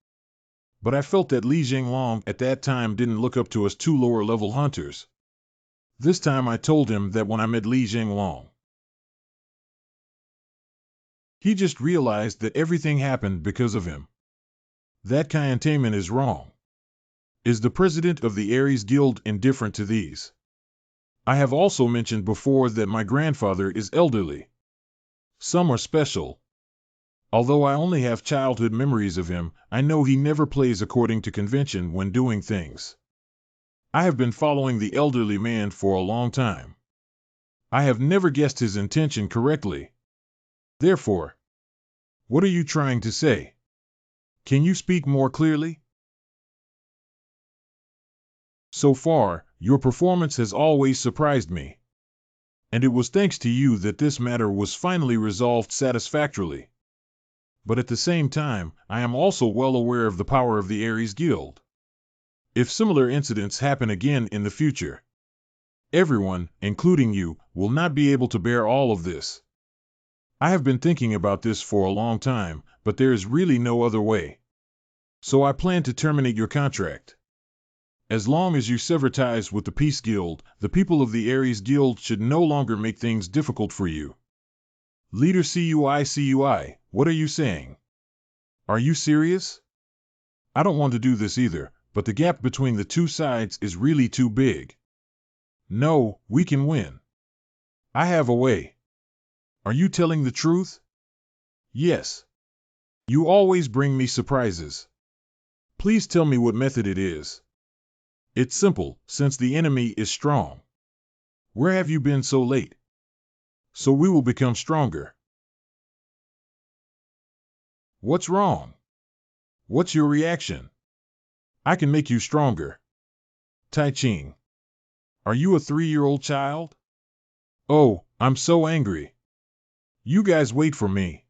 But I felt that Li Jinglong at that time didn't look up to us two lower-level hunters. This time I told him that when I met Li Jinglong, he just realized that everything happened because of him. That Kyantamen is wrong. Is the president of the Aries Guild indifferent to these? I have also mentioned before that my grandfather is elderly. Some are special. Although I only have childhood memories of him, I know he never plays according to convention when doing things. I have been following the elderly man for a long time. I have never guessed his intention correctly. Therefore, what are you trying to say? Can you speak more clearly? So far, your performance has always surprised me. And it was thanks to you that this matter was finally resolved satisfactorily. But at the same time, I am also well aware of the power of the Aries Guild. If similar incidents happen again in the future, everyone, including you, will not be able to bear all of this. I have been thinking about this for a long time, but there is really no other way. So I plan to terminate your contract. As long as you sever ties with the Peace Guild, the people of the Aries Guild should no longer make things difficult for you. Leader CUI, what are you saying? Are you serious? I don't want to do this either, but the gap between the two sides is really too big. No, we can win. I have a way. Are you telling the truth? Yes. You always bring me surprises. Please tell me what method it is. It's simple, since the enemy is strong. Where have you been so late? So we will become stronger. What's wrong? What's your reaction? I can make you stronger. Tai Ching. Are you a 3-year-old child? Oh, I'm so angry. You guys wait for me.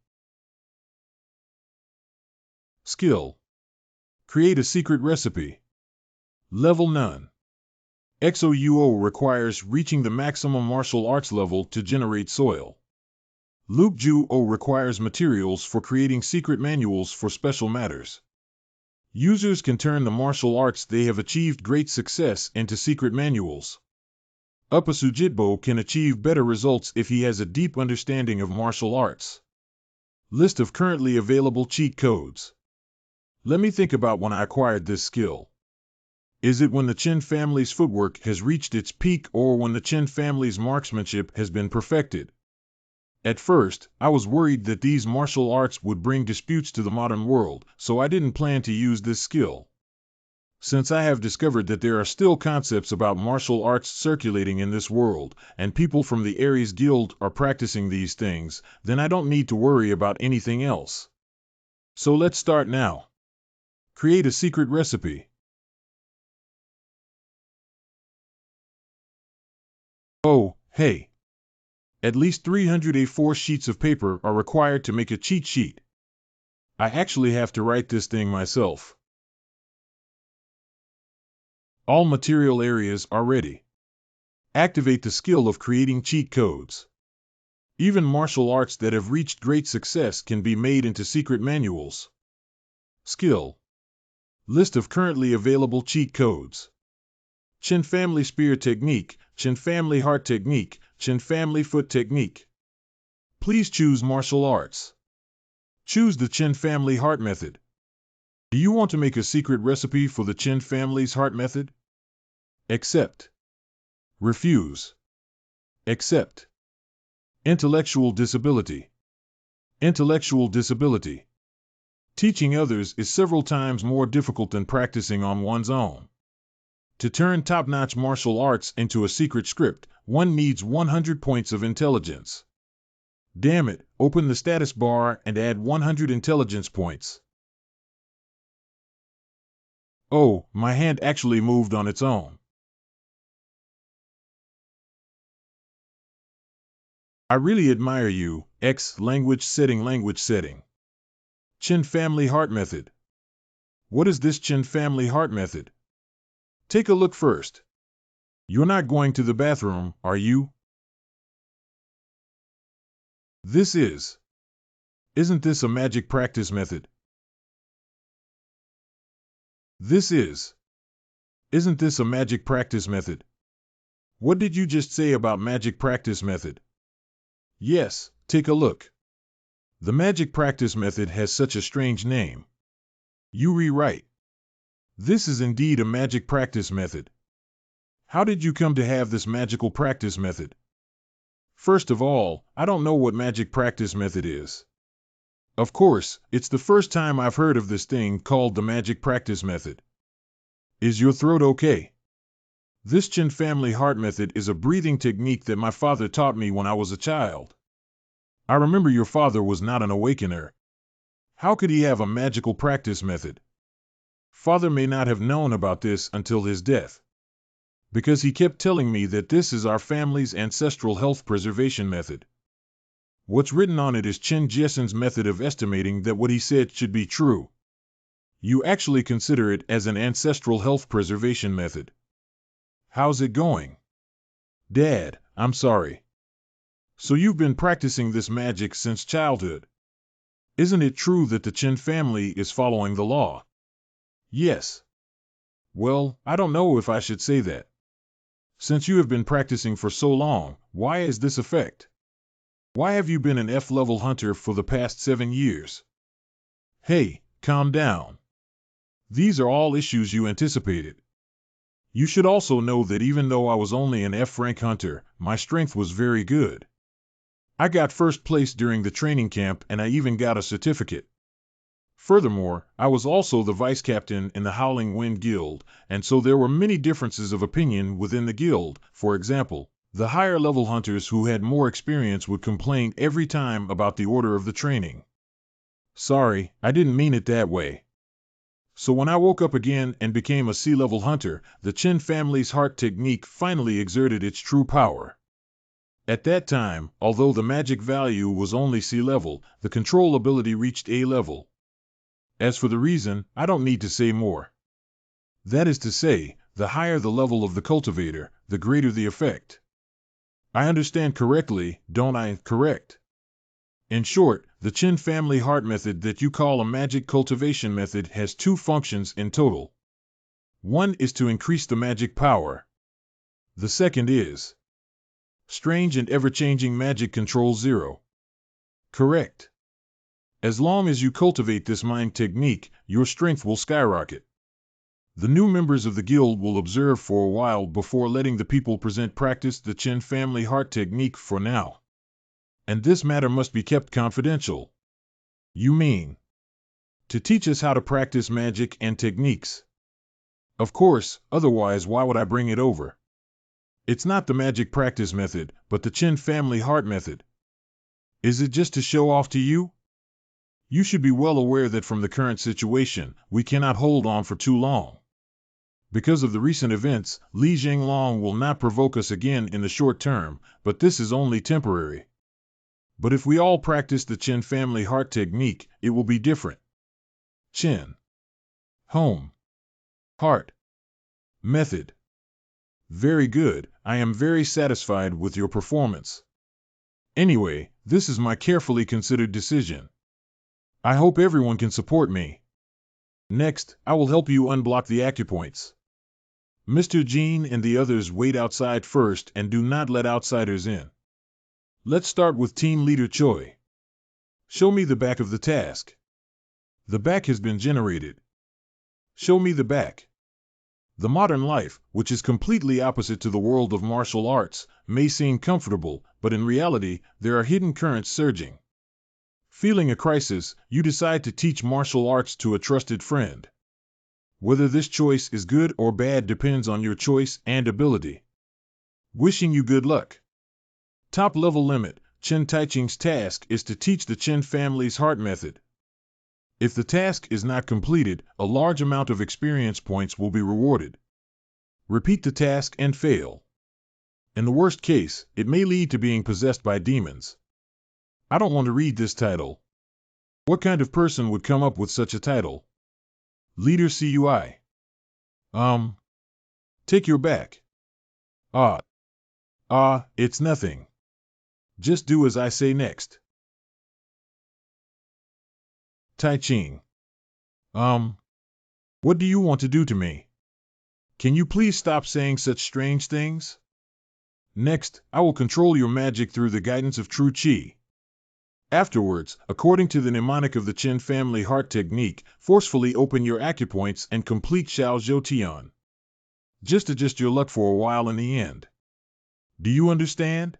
Skill. Create a secret recipe. Level none. XOUO requires reaching the maximum martial arts level to generate soil. Luke Ju-O requires materials for creating secret manuals for special matters. Users can turn the martial arts they have achieved great success into secret manuals. Uppa Sujitbo can achieve better results if he has a deep understanding of martial arts. List of currently available cheat codes. Let me think about when I acquired this skill. Is it when the Chen family's footwork has reached its peak or when the Chen family's marksmanship has been perfected? At first, I was worried that these martial arts would bring disputes to the modern world, so I didn't plan to use this skill. Since I have discovered that there are still concepts about martial arts circulating in this world, and people from the Aries Guild are practicing these things, then I don't need to worry about anything else. So let's start now. Create a secret recipe. Oh, hey. At least 300 A4 sheets of paper are required to make a cheat sheet. I actually have to write this thing myself. All material areas are ready. Activate the skill of creating cheat codes. Even martial arts that have reached great success can be made into secret manuals. Skill. List of currently available cheat codes. Chen Family Spear Technique, Chen Family Heart Technique, Chen Family Foot Technique. Please choose martial arts. Choose the Chen Family Heart Method. Do you want to make a secret recipe for the Chen family's heart method? Accept. Refuse. Accept. Intellectual disability. Intellectual disability. Teaching others is several times more difficult than practicing on one's own. To turn top-notch martial arts into a secret script, one needs 100 points of intelligence. Damn it, open the status bar and add 100 intelligence points. Oh, my hand actually moved on its own. I really admire you. X language setting. Chen Family Heart Method. What is this Chen Family Heart Method? Take a look first. You're not going to the bathroom, are you? Isn't this a magic practice method? Isn't this a magic practice method? What did you just say about magic practice method? Yes, take a look. The magic practice method has such a strange name. You rewrite. This is indeed a magic practice method. How did you come to have this magical practice method? First of all, I don't know what magic practice method is. Of course, it's the first time I've heard of this thing called the magic practice method. Is your throat okay? This Chen Family Heart Method is a breathing technique that my father taught me when I was a child. I remember your father was not an awakener. How could he have a magical practice method? Father may not have known about this until his death. because he kept telling me that this is our family's ancestral health preservation method. What's written on it is Chin Jessen's method of estimating that what he said should be true. You actually consider it as an ancestral health preservation method. How's it going? Dad, I'm sorry. So you've been practicing this magic since childhood. Isn't it true that the Chin family is following the law? Yes. Well, I don't know if I should say that. Since you have been practicing for so long, why is this effect? Why have you been an F-level hunter for the past 7 years? Hey, calm down. These are all issues you anticipated. You should also know that even though I was only an F-rank hunter, my strength was very good. I got first place during the training camp and I even got a certificate. Furthermore, I was also the vice captain in the Howling Wind Guild, and so there were many differences of opinion within the guild. For example, the higher level hunters who had more experience would complain every time about the order of the training. Sorry, I didn't mean it that way. So when I woke up again and became a C-level hunter, the Chin family's heart technique finally exerted its true power. At that time, although the magic value was only C-level, the control ability reached A-level. As for the reason, I don't need to say more. That is to say, the higher the level of the cultivator, the greater the effect. I understand correctly, don't I? Correct. In short, the Chin family heart method that you call a magic cultivation method has 2 functions in total. One is to increase the magic power. The second is strange and ever-changing magic control 0. Correct. As long as you cultivate this mind technique, your strength will skyrocket. The new members of the guild will observe for a while before letting the people present practice the Chin family heart technique for now. And this matter must be kept confidential. You mean to teach us how to practice magic and techniques? Of course, otherwise why would I bring it over? It's not the magic practice method, but the Chin family heart method. Is it just to show off to you? You should be well aware that from the current situation, we cannot hold on for too long. Because of the recent events, Li Zhenglong will not provoke us again in the short term, but this is only temporary. But if we all practice the Chin family heart technique, it will be different. Chin. Home. Heart. Method. Very good, I am very satisfied with your performance. Anyway, this is my carefully considered decision. I hope everyone can support me. Next, I will help you unblock the acupoints. Mr. Jean and the others wait outside first and do not let outsiders in. Let's start with Team Leader Choi. Show me the back of the task. The back has been generated. Show me the back. The modern life, which is completely opposite to the world of martial arts, may seem comfortable, but in reality, there are hidden currents surging. Feeling a crisis, you decide to teach martial arts to a trusted friend. Whether this choice is good or bad depends on your choice and ability. Wishing you good luck. Top level limit, Chen Taiching's task is to teach the Chen family's heart method. If the task is not completed, a large amount of experience points will be rewarded. Repeat the task and fail. In the worst case, it may lead to being possessed by demons. I don't want to read this title. What kind of person would come up with such a title? Leader CUI. Take your back. It's nothing. Just do as I say next. Tai Ching. What do you want to do to me? Can you please stop saying such strange things? Next, I will control your magic through the guidance of true Qi. Afterwards, according to the mnemonic of the Chen family heart technique, forcefully open your acupoints and complete Xiao Zhou Tian. Just adjust your luck for a while in the end. Do you understand?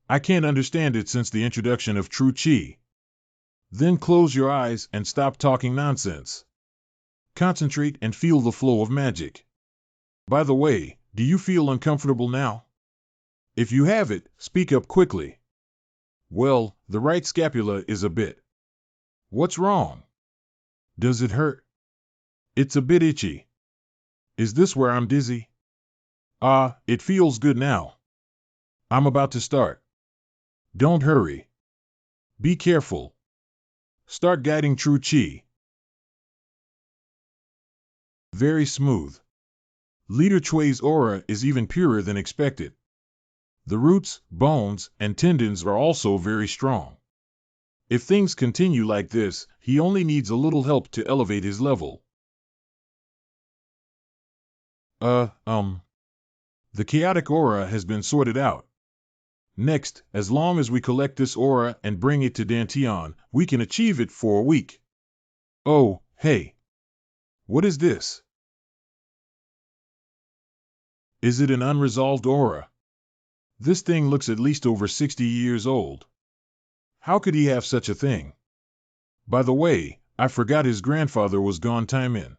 I can't understand it since the introduction of true Qi. Then close your eyes and stop talking nonsense. Concentrate and feel the flow of magic. By the way, do you feel uncomfortable now? If you have it, speak up quickly. Well, the right scapula is a bit. What's wrong? Does it hurt? It's a bit itchy. Is this where I'm dizzy? It feels good now. I'm about to start. Don't hurry. Be careful. Start guiding true chi. Very smooth. Leader Chui's aura is even purer than expected. The roots, bones, and tendons are also very strong. If things continue like this, he only needs a little help to elevate his level. The chaotic aura has been sorted out. Next, as long as we collect this aura and bring it to Dantian, we can achieve it for a week. Oh, hey. What is this? Is it an unresolved aura? This thing looks at least over 60 years old. How could he have such a thing? By the way, I forgot his grandfather was gone time in.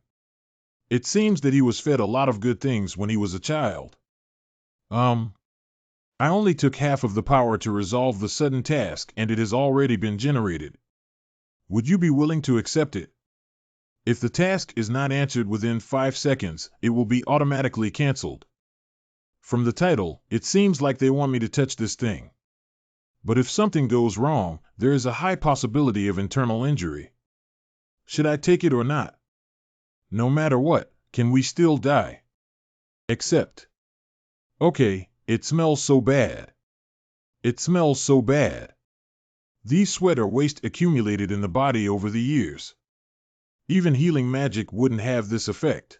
It seems that he was fed a lot of good things when he was a child. I only took half of the power to resolve the sudden task and it has already been generated. Would you be willing to accept it? If the task is not answered within 5 seconds, it will be automatically cancelled. From the title, it seems like they want me to touch this thing. But if something goes wrong, there is a high possibility of internal injury. Should I take it or not? No matter what, can we still die? Accept. Okay, it smells so bad. It smells so bad. These sweat or waste accumulated in the body over the years. Even healing magic wouldn't have this effect.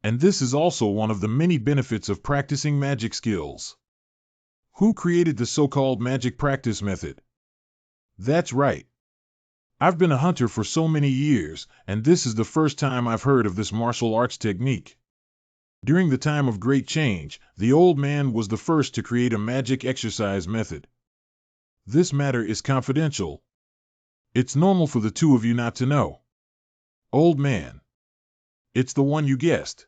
And this is also one of the many benefits of practicing magic skills. Who created the so-called magic practice method? That's right. I've been a hunter for so many years, and this is the first time I've heard of this martial arts technique. During the time of great change, the old man was the first to create a magic exercise method. This matter is confidential. It's normal for the two of you not to know. Old man. It's the one you guessed.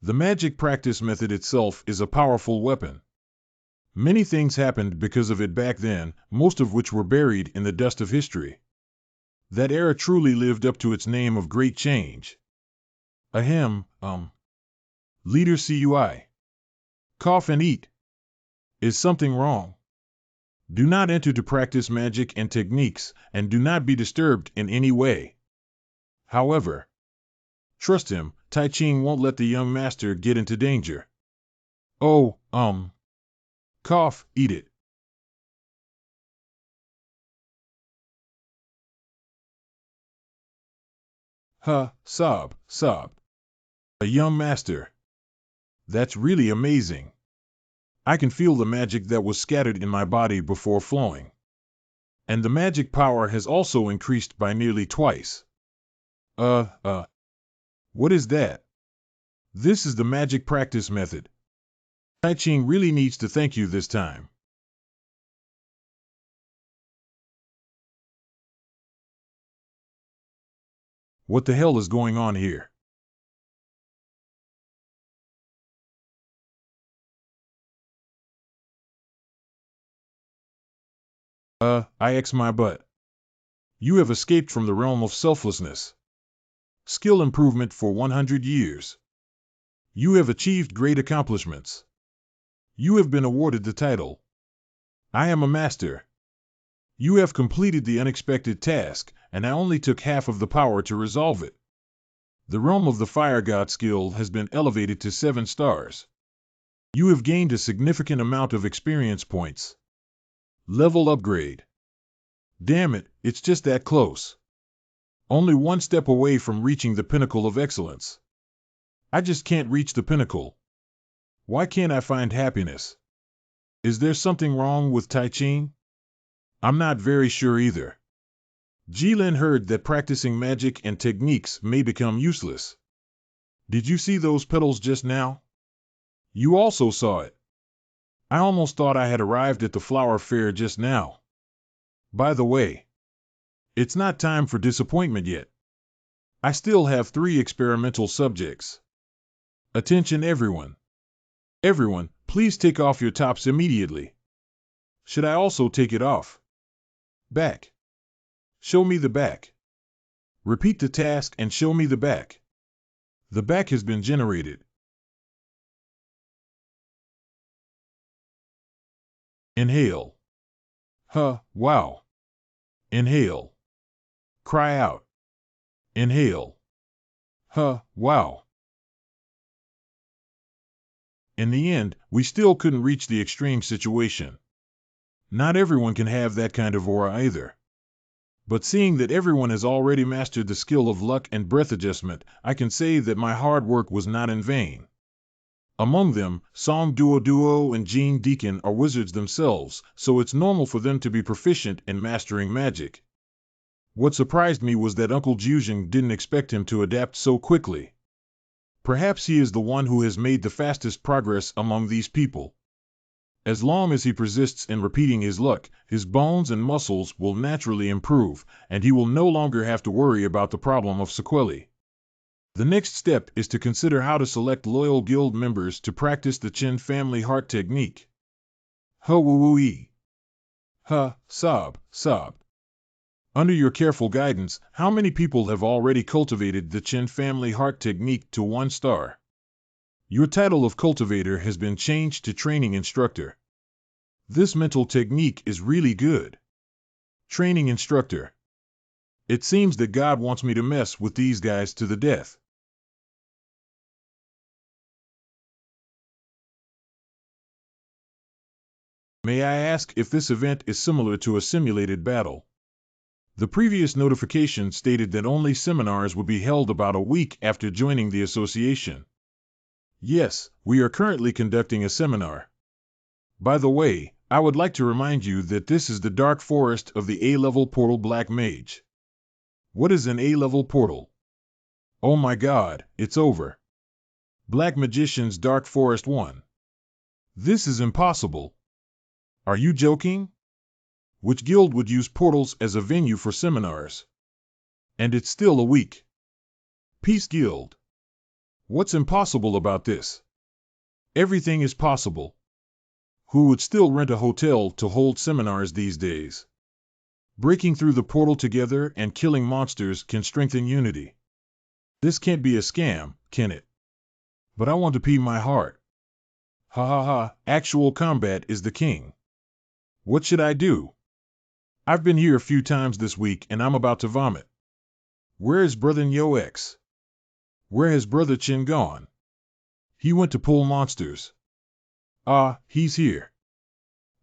The magic practice method itself is a powerful weapon. Many things happened because of it back then, most of which were buried in the dust of history. That era truly lived up to its name of great change. Ahem, Leader CUI. Cough and eat. Is something wrong? Do not enter to practice magic and techniques, and do not be disturbed in any way. However, trust him, Tai Ching won't let the young master get into danger. Oh, cough, eat it. Sob. A young master. That's really amazing. I can feel the magic that was scattered in my body before flowing. And the magic power has also increased by nearly twice. What is that? This is the magic practice method. Tai Ching really needs to thank you this time. What the hell is going on here? I X my butt. You have escaped from the realm of selflessness. Skill improvement for 100 years. You have achieved great accomplishments. You have been awarded the title. I am a master. You have completed the unexpected task, and I only took half of the power to resolve it. The realm of the Fire God skill has been elevated to 7 stars. You have gained a significant amount of experience points. Level upgrade. Damn it, it's just that close. Only one step away from reaching the pinnacle of excellence. I just can't reach the pinnacle. Why can't I find happiness? Is there something wrong with Tai Ching? I'm not very sure either. Jilin heard that practicing magic and techniques may become useless. Did you see those petals just now? You also saw it. I almost thought I had arrived at the flower fair just now. By the way, it's not time for disappointment yet. I still have 3 experimental subjects. Attention everyone. Everyone, please take off your tops immediately. Should I also take it off? Back. Show me the back. Repeat the task and show me the back. The back has been generated. Inhale. Huh, wow. Inhale. Cry out. Inhale. Huh, wow. In the end, we still couldn't reach the extreme situation. Not everyone can have that kind of aura either. But seeing that everyone has already mastered the skill of luck and breath adjustment, I can say that my hard work was not in vain. Among them, Song Duo and Jean Deacon are wizards themselves, so it's normal for them to be proficient in mastering magic. What surprised me was that Uncle Juzheng didn't expect him to adapt so quickly. Perhaps he is the one who has made the fastest progress among these people. As long as he persists in repeating his luck, his bones and muscles will naturally improve, and he will no longer have to worry about the problem of sequelae. The next step is to consider how to select loyal guild members to practice the Qin family heart technique. Ha-woo-woo-ee. Ha-sob, sob. Under your careful guidance, how many people have already cultivated the Qin family heart technique to 1 star? Your title of cultivator has been changed to training instructor. This mental technique is really good. Training instructor. It seems that God wants me to mess with these guys to the death. May I ask if this event is similar to a simulated battle? The previous notification stated that only seminars would be held about a week after joining the association. Yes, we are currently conducting a seminar. By the way, I would like to remind you that this is the Dark Forest of the A-level portal Black Mage. What is an A-level portal? Oh my god, it's over. Black Magician's Dark Forest 1. This is impossible. Are you joking? Which guild would use portals as a venue for seminars? And it's still a week. Peace Guild. What's impossible about this? Everything is possible. Who would still rent a hotel to hold seminars these days? Breaking through the portal together and killing monsters can strengthen unity. This can't be a scam, can it? But I want to pee my heart. Ha ha ha, actual combat is the king. What should I do? I've been here a few times this week and I'm about to vomit. Where is Brother Yo X? Where has Brother Chin gone? He went to pull monsters. Ah, he's here.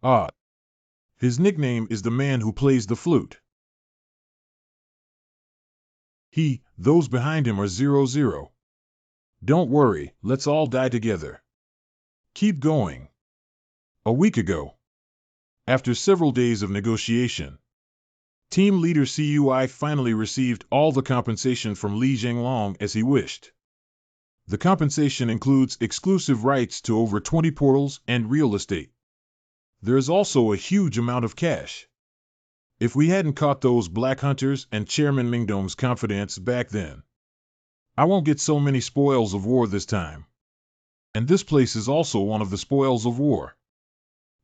Ah. His nickname is the man who plays the flute. Those behind him are 0-0. Don't worry, let's all die together. Keep going. A week ago. After several days of negotiation, Team Leader CUI finally received all the compensation from Li Zhenglong as he wished. The compensation includes exclusive rights to over 20 portals and real estate. There is also a huge amount of cash. If we hadn't caught those black hunters and Chairman Mingdong's confidants back then, I won't get so many spoils of war this time. And this place is also one of the spoils of war.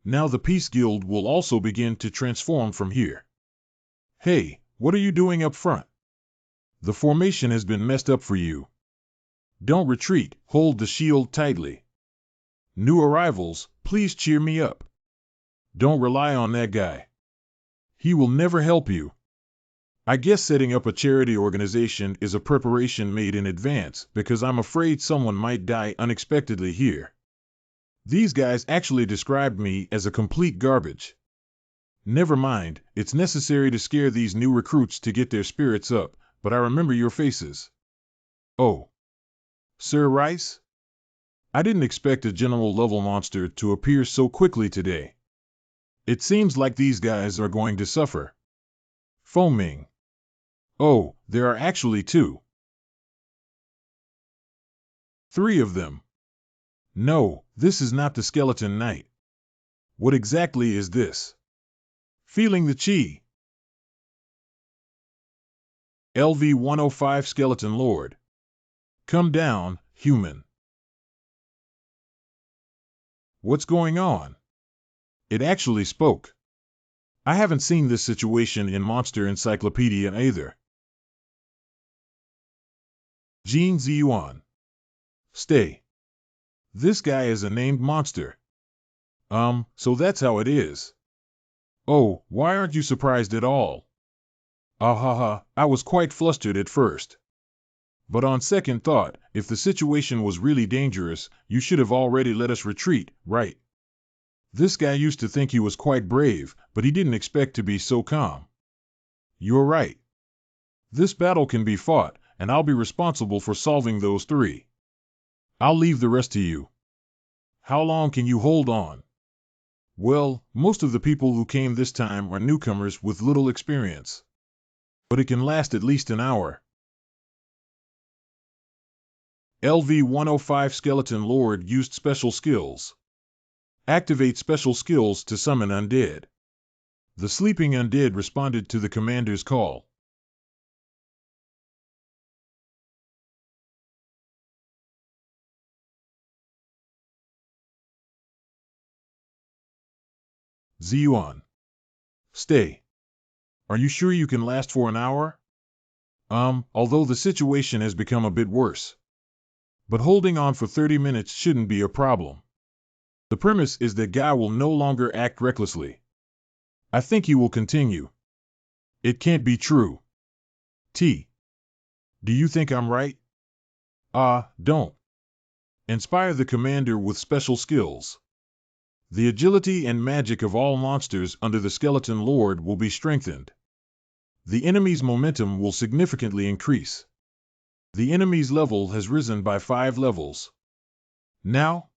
Now the Peace Guild will also begin to transform from here. Hey, what are you doing up front? The formation has been messed up for you. Don't retreat, hold the shield tightly. New arrivals, please cheer me up. Don't rely on that guy. He will never help you. I guess setting up a charity organization is a preparation made in advance because I'm afraid someone might die unexpectedly here. These guys actually described me as a complete garbage. Never mind, it's necessary to scare these new recruits to get their spirits up, but I remember your faces. Oh. Sir Rice? I didn't expect a general level monster to appear so quickly today. It seems like these guys are going to suffer. Foaming. Oh, there are actually 2. 3 of them. No, this is not the Skeleton Knight. What exactly is this? Feeling the chi. LV-105 Skeleton Lord. Come down, human. What's going on? It actually spoke. I haven't seen this situation in Monster Encyclopedia either. Jin Ziyuan. Stay. This guy is a named monster. So that's how it is. Oh, why aren't you surprised at all? Ah ha ha, I was quite flustered at first. But on second thought, if the situation was really dangerous, you should have already let us retreat, right? This guy used to think he was quite brave, but he didn't expect to be so calm. You're right. This battle can be fought, and I'll be responsible for solving those three. I'll leave the rest to you. How long can you hold on? Well, most of the people who came this time are newcomers with little experience. But it can last at least an hour. LV-105 Skeleton Lord used special skills. Activate special skills to summon undead. The sleeping undead responded to the commander's call. Ziyuan. Stay. Are you sure you can last for an hour? Although the situation has become a bit worse. But holding on for 30 minutes shouldn't be a problem. The premise is that Guy will no longer act recklessly. I think he will continue. It can't be true. T. Do you think I'm right? Don't. Inspire the commander with special skills. The agility and magic of all monsters under the Skeleton Lord will be strengthened. The enemy's momentum will significantly increase. The enemy's level has risen by 5 levels. Now?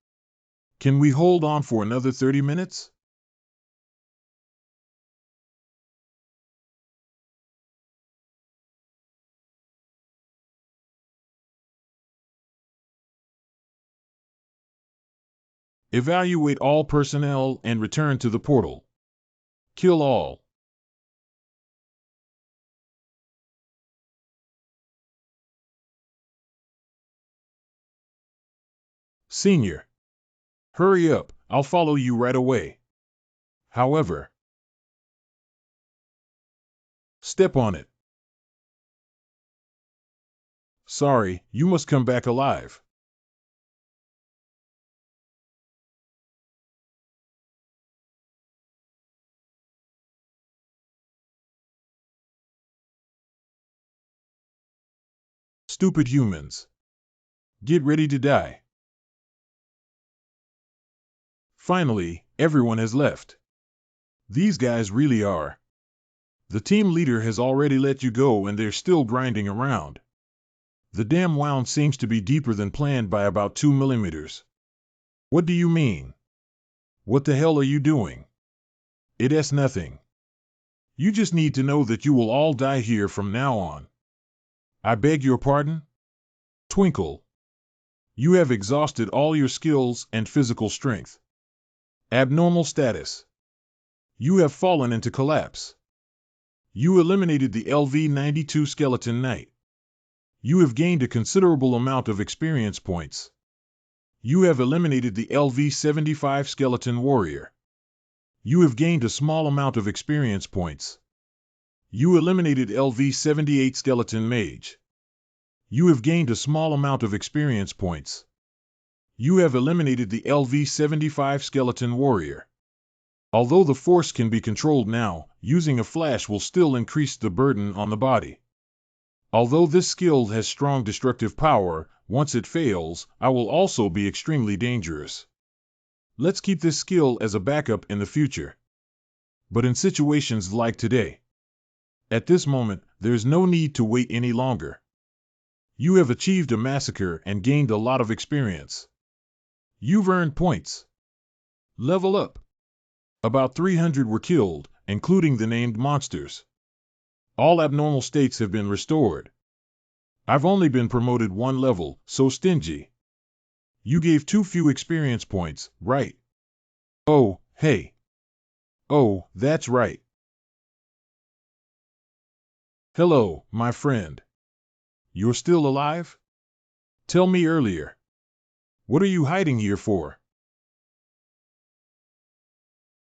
Can we hold on for another 30 minutes? Evaluate all personnel and return to the portal. Kill all. Senior. Hurry up, I'll follow you right away. However. Step on it. Sorry, you must come back alive. Stupid humans. Get ready to die. Finally, everyone has left. These guys really are. The team leader has already let you go and they're still grinding around. The damn wound seems to be deeper than planned by about 2 millimeters. What do you mean? What the hell are you doing? It's nothing. You just need to know that you will all die here from now on. I beg your pardon? Twinkle. You have exhausted all your skills and physical strength. Abnormal status. You have fallen into collapse. You eliminated the LV-92 Skeleton Knight. You have gained a considerable amount of experience points. You have eliminated the LV-75 Skeleton Warrior. You have gained a small amount of experience points. You eliminated LV-78 Skeleton Mage. You have gained a small amount of experience points. You have eliminated the LV-75 Skeleton Warrior. Although the force can be controlled now, using a flash will still increase the burden on the body. Although this skill has strong destructive power, once it fails, I will also be extremely dangerous. Let's keep this skill as a backup in the future. But in situations like today, at this moment, there's no need to wait any longer. You have achieved a massacre and gained a lot of experience. You've earned points. Level up. About 300 were killed, including the named monsters. All abnormal states have been restored. I've only been promoted 1 level, so stingy. You gave too few experience points, right? Oh, hey. Oh, that's right. Hello, my friend. You're still alive? Tell me earlier. What are you hiding here for?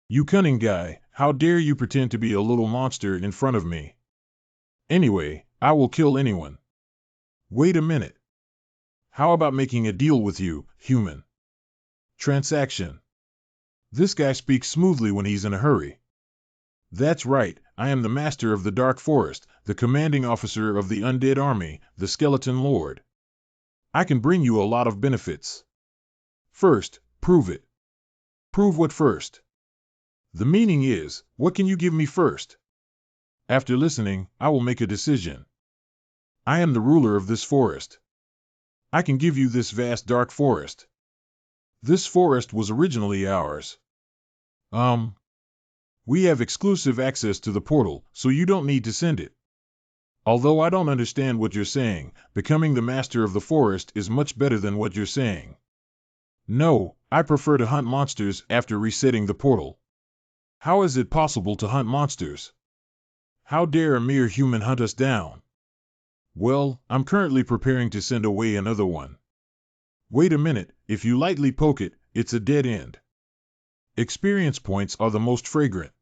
You cunning guy, how dare you pretend to be a little monster in front of me? Anyway, I will kill anyone. Wait a minute. How about making a deal with you, human? Transaction. This guy speaks smoothly when he's in a hurry. That's right, I am the master of the dark forest, the commanding officer of the undead army, the skeleton lord. I can bring you a lot of benefits. First, prove it. Prove what first? The meaning is, what can you give me first? After listening, I will make a decision. I am the ruler of this forest. I can give you this vast dark forest. This forest was originally ours. We have exclusive access to the portal, so you don't need to send it. Although I don't understand what you're saying, becoming the master of the forest is much better than what you're saying. No, I prefer to hunt monsters after resetting the portal. How is it possible to hunt monsters? How dare a mere human hunt us down? Well, I'm currently preparing to send away another one. Wait a minute, if you lightly poke it, it's a dead end. Experience points are the most fragrant.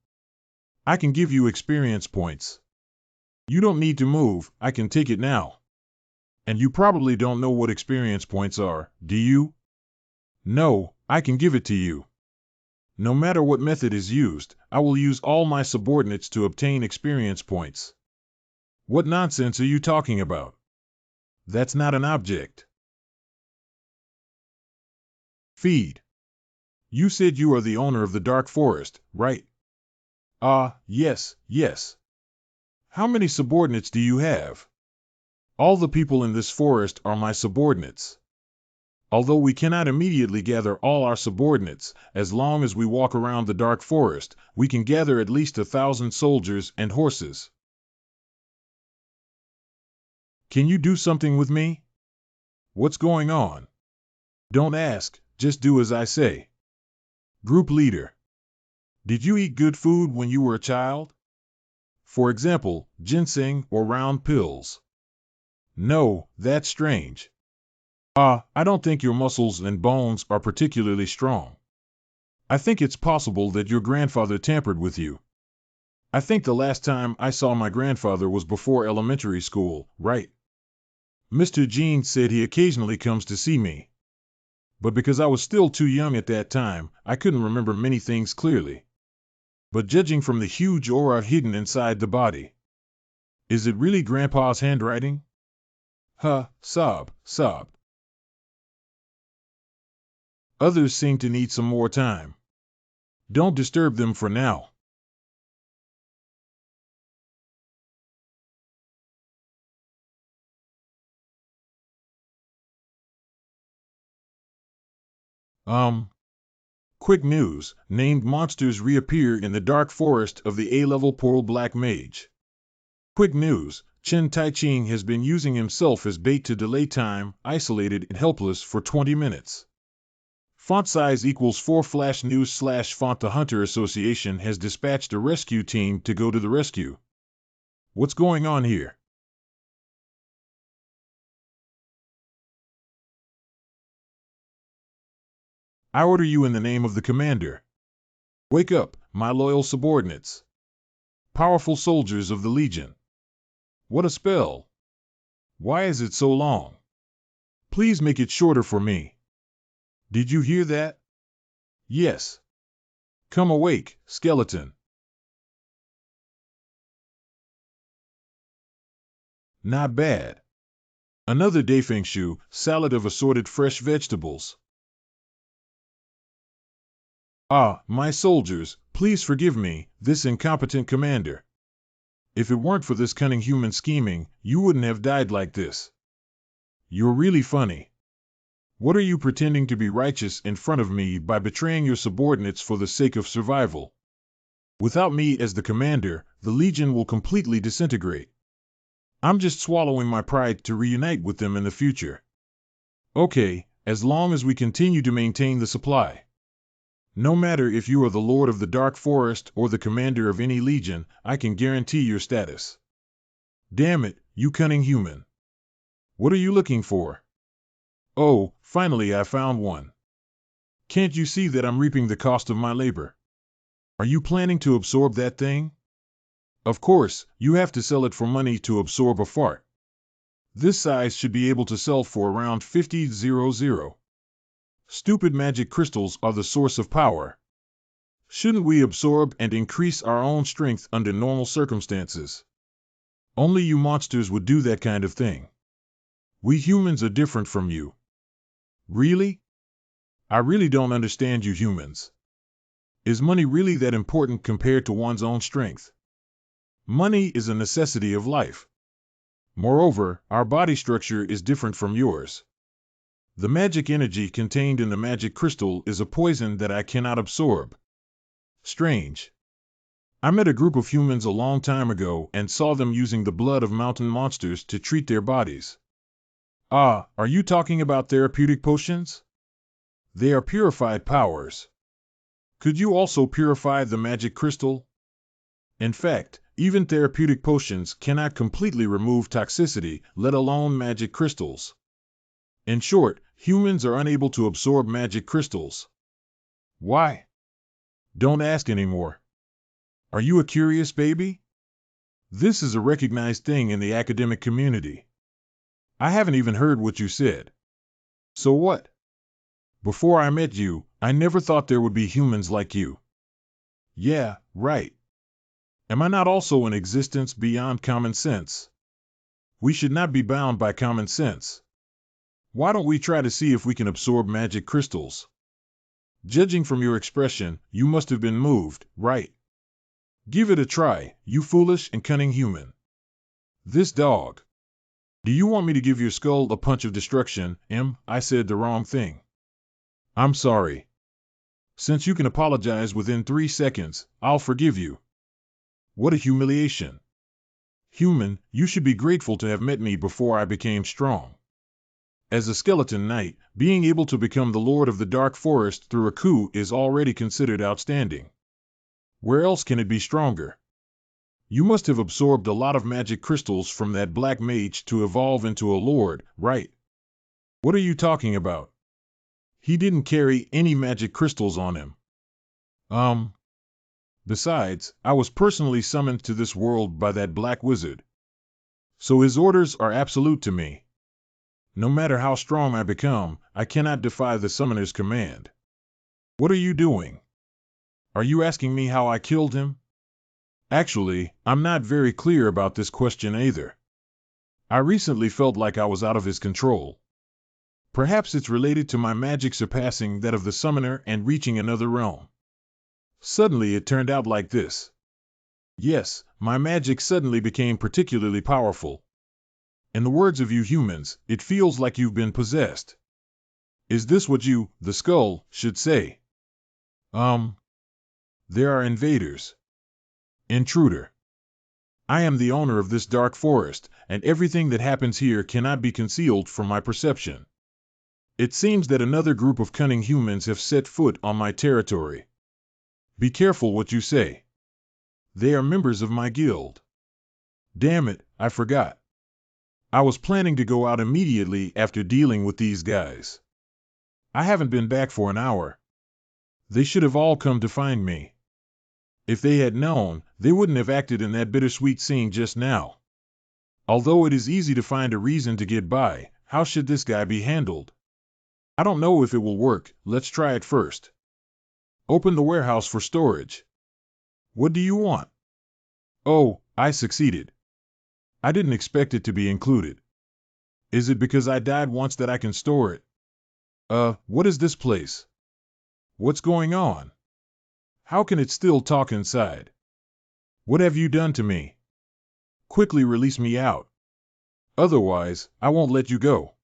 I can give you experience points. You don't need to move, I can take it now. And you probably don't know what experience points are, do you? No, I can give it to you. No matter what method is used, I will use all my subordinates to obtain experience points. What nonsense are you talking about? That's not an object. Feed. You said you are the owner of the dark forest, right? Yes, yes. How many subordinates do you have? All the people in this forest are my subordinates. Although we cannot immediately gather all our subordinates, as long as we walk around the dark forest, we can gather at least 1,000 soldiers and horses. Can you do something with me? What's going on? Don't ask, just do as I say. Group leader. Did you eat good food when you were a child? For example, ginseng or round pills. No, that's strange. I don't think your muscles and bones are particularly strong. I think it's possible that your grandfather tampered with you. I think the last time I saw my grandfather was before elementary school, right? Mr. Jean said he occasionally comes to see me. But because I was still too young at that time, I couldn't remember many things clearly. But judging from the huge aura hidden inside the body, is it really Grandpa's handwriting? Sob, sob. Others seem to need some more time. Don't disturb them for now. Quick news, named monsters reappear in the dark forest of the A-level Pearl Black Mage. Quick news, Chen Taiching has been using himself as bait to delay time, isolated and helpless for 20 minutes. Font size equals 4 flash news / font. The Hunter Association has dispatched a rescue team to go to the rescue. What's going on here? I order you in the name of the commander. Wake up, my loyal subordinates. Powerful soldiers of the Legion. What a spell. Why is it so long? Please make it shorter for me. Did you hear that? Yes. Come awake, skeleton. Not bad. Another Daifengshu, salad of assorted fresh vegetables. My soldiers, please forgive me, this incompetent commander. If it weren't for this cunning human scheming, you wouldn't have died like this. You're really funny. What are you pretending to be righteous in front of me by betraying your subordinates for the sake of survival? Without me as the commander, the Legion will completely disintegrate. I'm just swallowing my pride to reunite with them in the future. Okay, as long as we continue to maintain the supply. No matter if you are the Lord of the Dark Forest or the commander of any legion, I can guarantee your status. Damn it, you cunning human. What are you looking for? Oh, finally I found one. Can't you see that I'm reaping the cost of my labor? Are you planning to absorb that thing? Of course, you have to sell it for money to absorb a fart. This size should be able to sell for around 50,000. Stupid magic crystals are the source of power. Shouldn't we absorb and increase our own strength under normal circumstances? Only you monsters would do that kind of thing. We humans are different from you. Really? I really don't understand you humans. Is money really that important compared to one's own strength? Money is a necessity of life. Moreover, our body structure is different from yours. The magic energy contained in the magic crystal is a poison that I cannot absorb. Strange. I met a group of humans a long time ago and saw them using the blood of mountain monsters to treat their bodies. Ah, are you talking about therapeutic potions? They are purified powers. Could you also purify the magic crystal? In fact, even therapeutic potions cannot completely remove toxicity, let alone magic crystals. In short, humans are unable to absorb magic crystals. Why? Don't ask anymore. Are you a curious baby? This is a recognized thing in the academic community. I haven't even heard what you said. So what? Before I met you, I never thought there would be humans like you. Yeah, right. Am I not also an existence beyond common sense? We should not be bound by common sense. Why don't we try to see if we can absorb magic crystals? Judging from your expression, you must have been moved, right? Give it a try, you foolish and cunning human. This dog. Do you want me to give your skull a punch of destruction? I said the wrong thing. I'm sorry. Since you can apologize within 3 seconds, I'll forgive you. What a humiliation. Human, you should be grateful to have met me before I became strong. As a skeleton knight, being able to become the lord of the dark forest through a coup is already considered outstanding. Where else can it be stronger? You must have absorbed a lot of magic crystals from that black mage to evolve into a lord, right? What are you talking about? He didn't carry any magic crystals on him. Besides, I was personally summoned to this world by that black wizard. So his orders are absolute to me. No matter how strong I become, I cannot defy the summoner's command. What are you doing? Are you asking me how I killed him? Actually, I'm not very clear about this question either. I recently felt like I was out of his control. Perhaps it's related to my magic surpassing that of the summoner and reaching another realm. Suddenly it turned out like this. Yes, my magic suddenly became particularly powerful. In the words of you humans, it feels like you've been possessed. Is this what you, the skull, should say? There are invaders. Intruder. I am the owner of this dark forest, and everything that happens here cannot be concealed from my perception. It seems that another group of cunning humans have set foot on my territory. Be careful what you say. They are members of my guild. Damn it, I forgot. I was planning to go out immediately after dealing with these guys. I haven't been back for an hour. They should have all come to find me. If they had known, they wouldn't have acted in that bittersweet scene just now. Although it is easy to find a reason to get by, how should this guy be handled? I don't know if it will work, let's try it first. Open the warehouse for storage. What do you want? Oh, I succeeded. I didn't expect it to be included. Is it because I died once that I can store it? What is this place? What's going on? How can it still talk inside? What have you done to me? Quickly release me out. Otherwise, I won't let you go.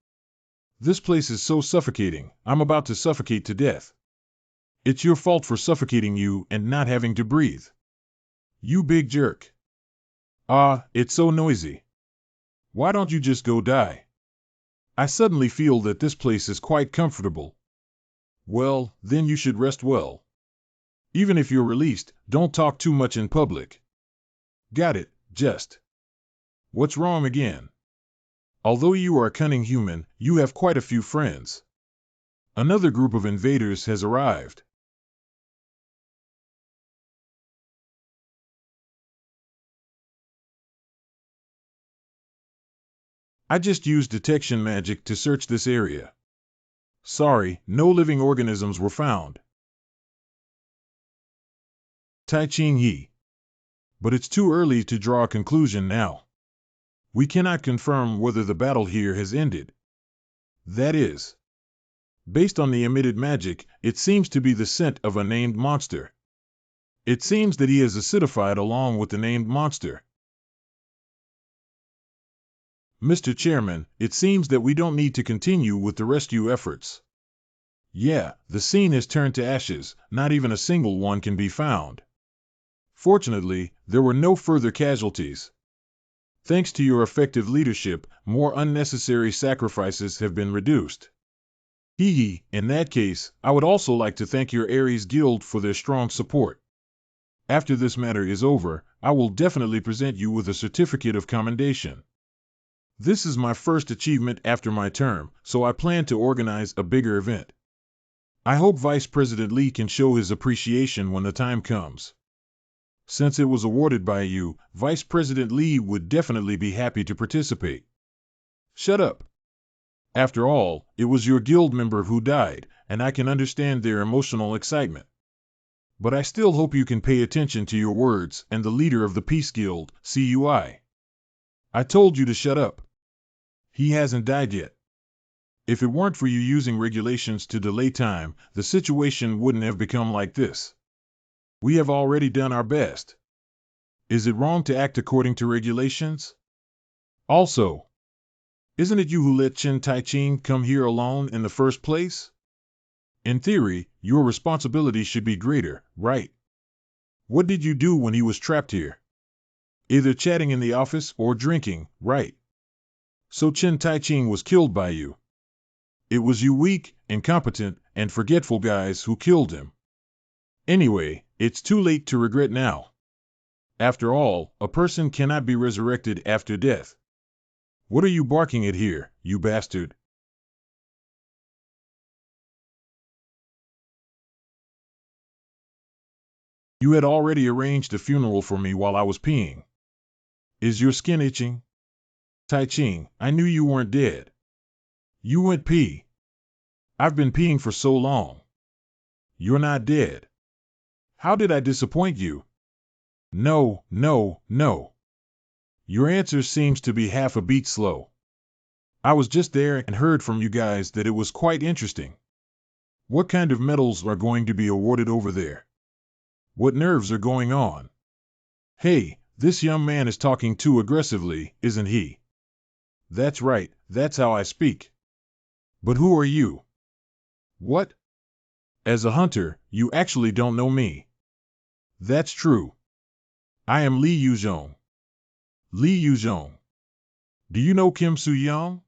This place is so suffocating, I'm about to suffocate to death. It's your fault for suffocating you and not having to breathe. You big jerk. It's so noisy. Why don't you just go die? I suddenly feel that this place is quite comfortable. Well, then you should rest well. Even if you're released, don't talk too much in public. Got it, just. What's wrong again? Although you are a cunning human, you have quite a few friends. Another group of invaders has arrived. I just used detection magic to search this area. Sorry, no living organisms were found. Tai Ching Yi. But it's too early to draw a conclusion now. We cannot confirm whether the battle here has ended. That is, based on the emitted magic, it seems to be the scent of a named monster. It seems that he has acidified along with the named monster. Mr. Chairman, it seems that we don't need to continue with the rescue efforts. Yeah, the scene has turned to ashes, not even a single one can be found. Fortunately, there were no further casualties. Thanks to your effective leadership, more unnecessary sacrifices have been reduced. In that case, I would also like to thank your Ares Guild for their strong support. After this matter is over, I will definitely present you with a certificate of commendation. This is my first achievement after my term, so I plan to organize a bigger event. I hope Vice President Lee can show his appreciation when the time comes. Since it was awarded by you, Vice President Lee would definitely be happy to participate. Shut up. After all, it was your guild member who died, and I can understand their emotional excitement. But I still hope you can pay attention to your words and the leader of the Peace Guild, CUI. I told you to shut up. He hasn't died yet. If it weren't for you using regulations to delay time, the situation wouldn't have become like this. We have already done our best. Is it wrong to act according to regulations? Also, isn't it you who let Chen Tai-Ching come here alone in the first place? In theory, your responsibility should be greater, right? What did you do when he was trapped here? Either chatting in the office or drinking, right? So Chen Tai-Ching was killed by you. It was you weak, incompetent, and forgetful guys who killed him. Anyway, it's too late to regret now. After all, a person cannot be resurrected after death. What are you barking at here, you bastard? You had already arranged a funeral for me while I was peeing. Is your skin itching? Tai-Ching, I knew you weren't dead. You went pee. I've been peeing for so long. You're not dead. How did I disappoint you? No, no, no. Your answer seems to be half a beat slow. I was just there and heard from you guys that it was quite interesting. What kind of medals are going to be awarded over there? What nerves are going on? Hey, this young man is talking too aggressively, isn't he? That's right, that's how I speak. But who are you? What? As a hunter, you actually don't know me. That's true. I am Li Yuzhong. Li Yuzhong. Do you know Kim Soo-young?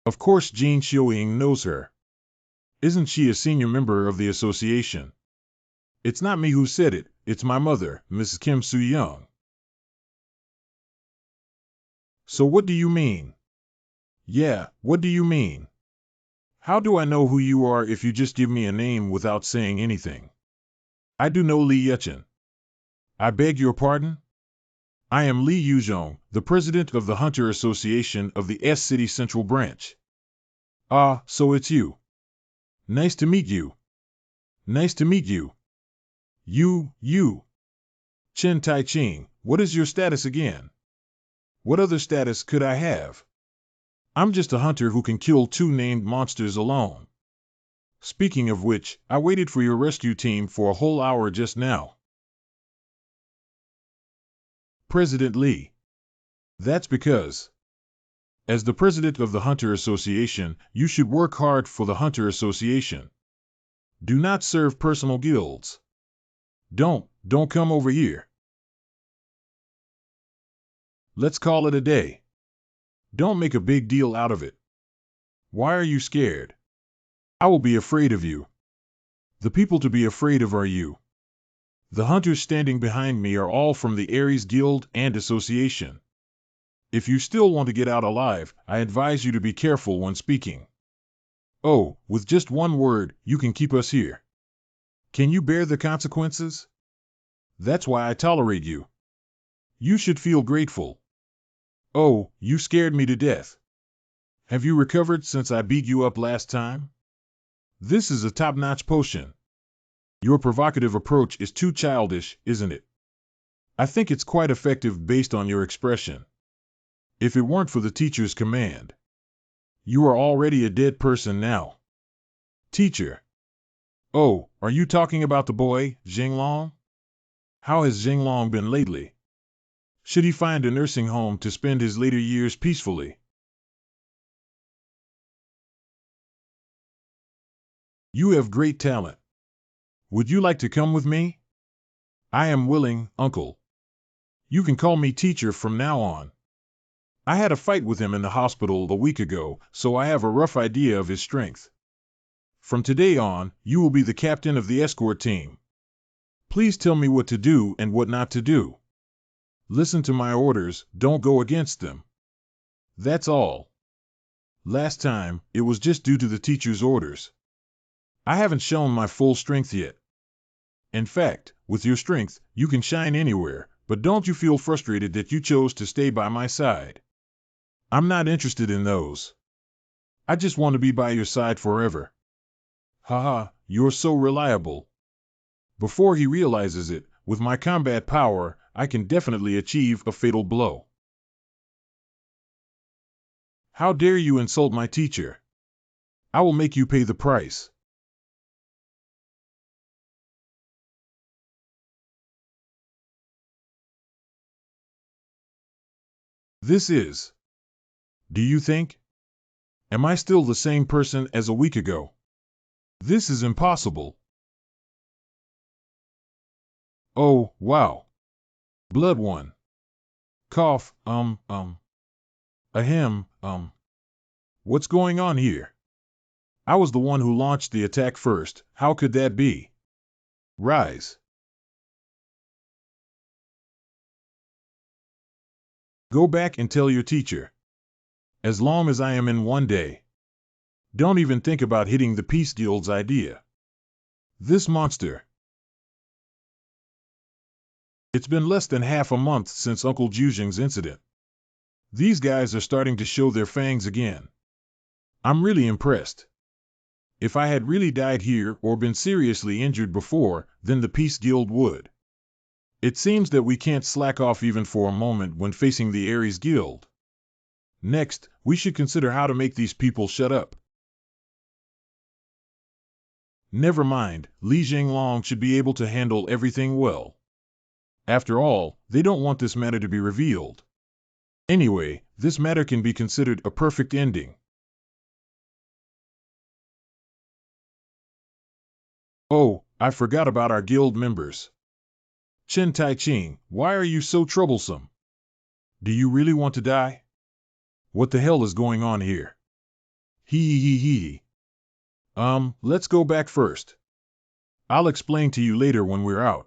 Of course Jean Xiuying knows her. Isn't she a senior member of the association? It's not me who said it, it's my mother, Mrs. Kim Soo-young. So what do you mean? Yeah, what do you mean? How do I know who you are if you just give me a name without saying anything? I do know Li Yuchen. I beg your pardon? I am Li Yuzhong, the president of the Hunter Association of the S-City Central Branch. Ah, so it's you. Nice to meet you. Nice to meet you. You. Chen Tai-Ching, what is your status again? What other status could I have? I'm just a hunter who can kill 2 named monsters alone. Speaking of which, I waited for your rescue team for a whole hour just now. President Lee. That's because, as the president of the Hunter Association, you should work hard for the Hunter Association. Do not serve personal guilds. Don't come over here. Let's call it a day. Don't make a big deal out of it. Why are you scared? I will be afraid of you. The people to be afraid of are you. The hunters standing behind me are all from the Ares Guild and Association. If you still want to get out alive, I advise you to be careful when speaking. Oh, with just one word, you can keep us here. Can you bear the consequences? That's why I tolerate you. You should feel grateful. Oh, you scared me to death. Have you recovered since I beat you up last time? This is a top-notch potion. Your provocative approach is too childish, isn't it? I think it's quite effective based on your expression. If it weren't for the teacher's command, you are already a dead person now. Teacher. Oh, are you talking about the boy, Jinglong? How has Jinglong been lately? Should he find a nursing home to spend his later years peacefully? You have great talent. Would you like to come with me? I am willing, uncle. You can call me teacher from now on. I had a fight with him in the hospital a week ago, so I have a rough idea of his strength. From today on, you will be the captain of the escort team. Please tell me what to do and what not to do. Listen to my orders, don't go against them. That's all. Last time, it was just due to the teacher's orders. I haven't shown my full strength yet. In fact, with your strength, you can shine anywhere, but don't you feel frustrated that you chose to stay by my side? I'm not interested in those. I just want to be by your side forever. Haha, you're so reliable. Before he realizes it, with my combat power, I can definitely achieve a fatal blow. How dare you insult my teacher? I will make you pay the price. This is. Do you think? Am I still the same person as a week ago? This is impossible. Oh, wow. Blood one. Cough, ahem, What's going on here? I was the one who launched the attack first. How could that be? Rise. Go back and tell your teacher. As long as I am in one day. Don't even think about hitting the Peace Guild's idea. This monster. It's been less than half a month since Uncle Juzheng's incident. These guys are starting to show their fangs again. I'm really impressed. If I had really died here or been seriously injured before, then the Peace Guild would. It seems that we can't slack off even for a moment when facing the Ares Guild. Next, we should consider how to make these people shut up. Never mind, Li Jinglong should be able to handle everything well. After all, they don't want this matter to be revealed. Anyway, this matter can be considered a perfect ending. Oh, I forgot about our guild members. Chen Tai-ching, why are you so troublesome? Do you really want to die? What the hell is going on here? Hee. Let's go back first. I'll explain to you later when we're out.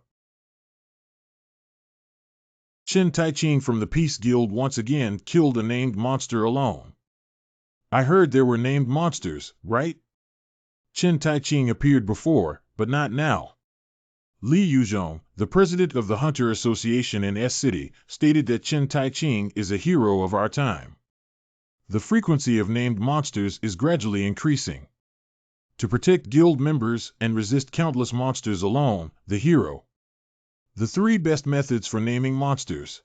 Chen Tai-ching from the Peace Guild once again killed a named monster alone. I heard there were named monsters, right? Chen Tai-ching appeared before, but not now. Li Yuzhong, the president of the Hunter Association in S-City, stated that Chen Tai-ching is a hero of our time. The frequency of named monsters is gradually increasing. To protect guild members and resist countless monsters alone, the hero. The 3 best methods for naming monsters.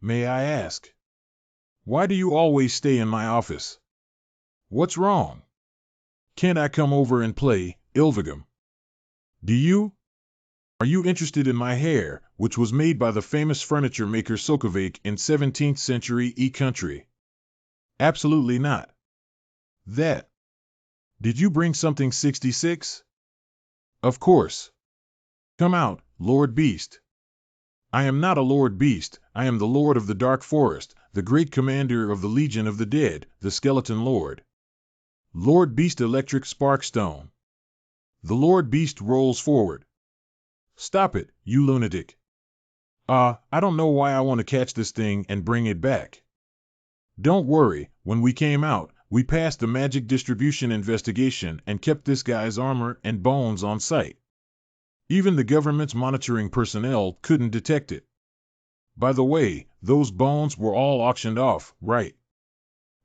May I ask? Why do you always stay in my office? What's wrong? Can't I come over and play, Ilvigam? Do you? Are you interested in my hair, which was made by the famous furniture maker Sokovac in 17th century E-country? Absolutely not. That. Did you bring something 66? Of course. Come out, Lord Beast. I am not a Lord Beast, I am the Lord of the Dark Forest, the great commander of the Legion of the Dead, the Skeleton Lord. Lord Beast Electric Sparkstone. The Lord Beast rolls forward. Stop it, you lunatic. I don't know why I want to catch this thing and bring it back. Don't worry, when we came out, we passed the magic distribution investigation and kept this guy's armor and bones on site. Even the government's monitoring personnel couldn't detect it. By the way, those bones were all auctioned off, right?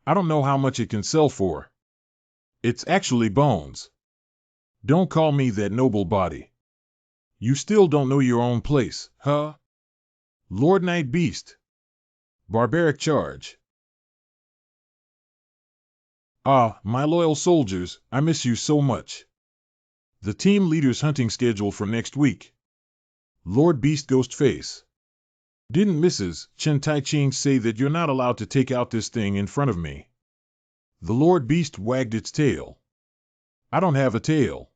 I don't know how much it can sell for. It's actually Bones. Don't call me that, noble body. You still don't know your own place, huh? Lord Night Beast. Barbaric charge. Ah, my loyal soldiers, I miss you so much. The team leader's hunting schedule for next week. Lord Beast Ghostface. Didn't Mrs. Chen Tai Ching say that you're not allowed to take out this thing in front of me? The Lord Beast wagged its tail. I don't have a tail.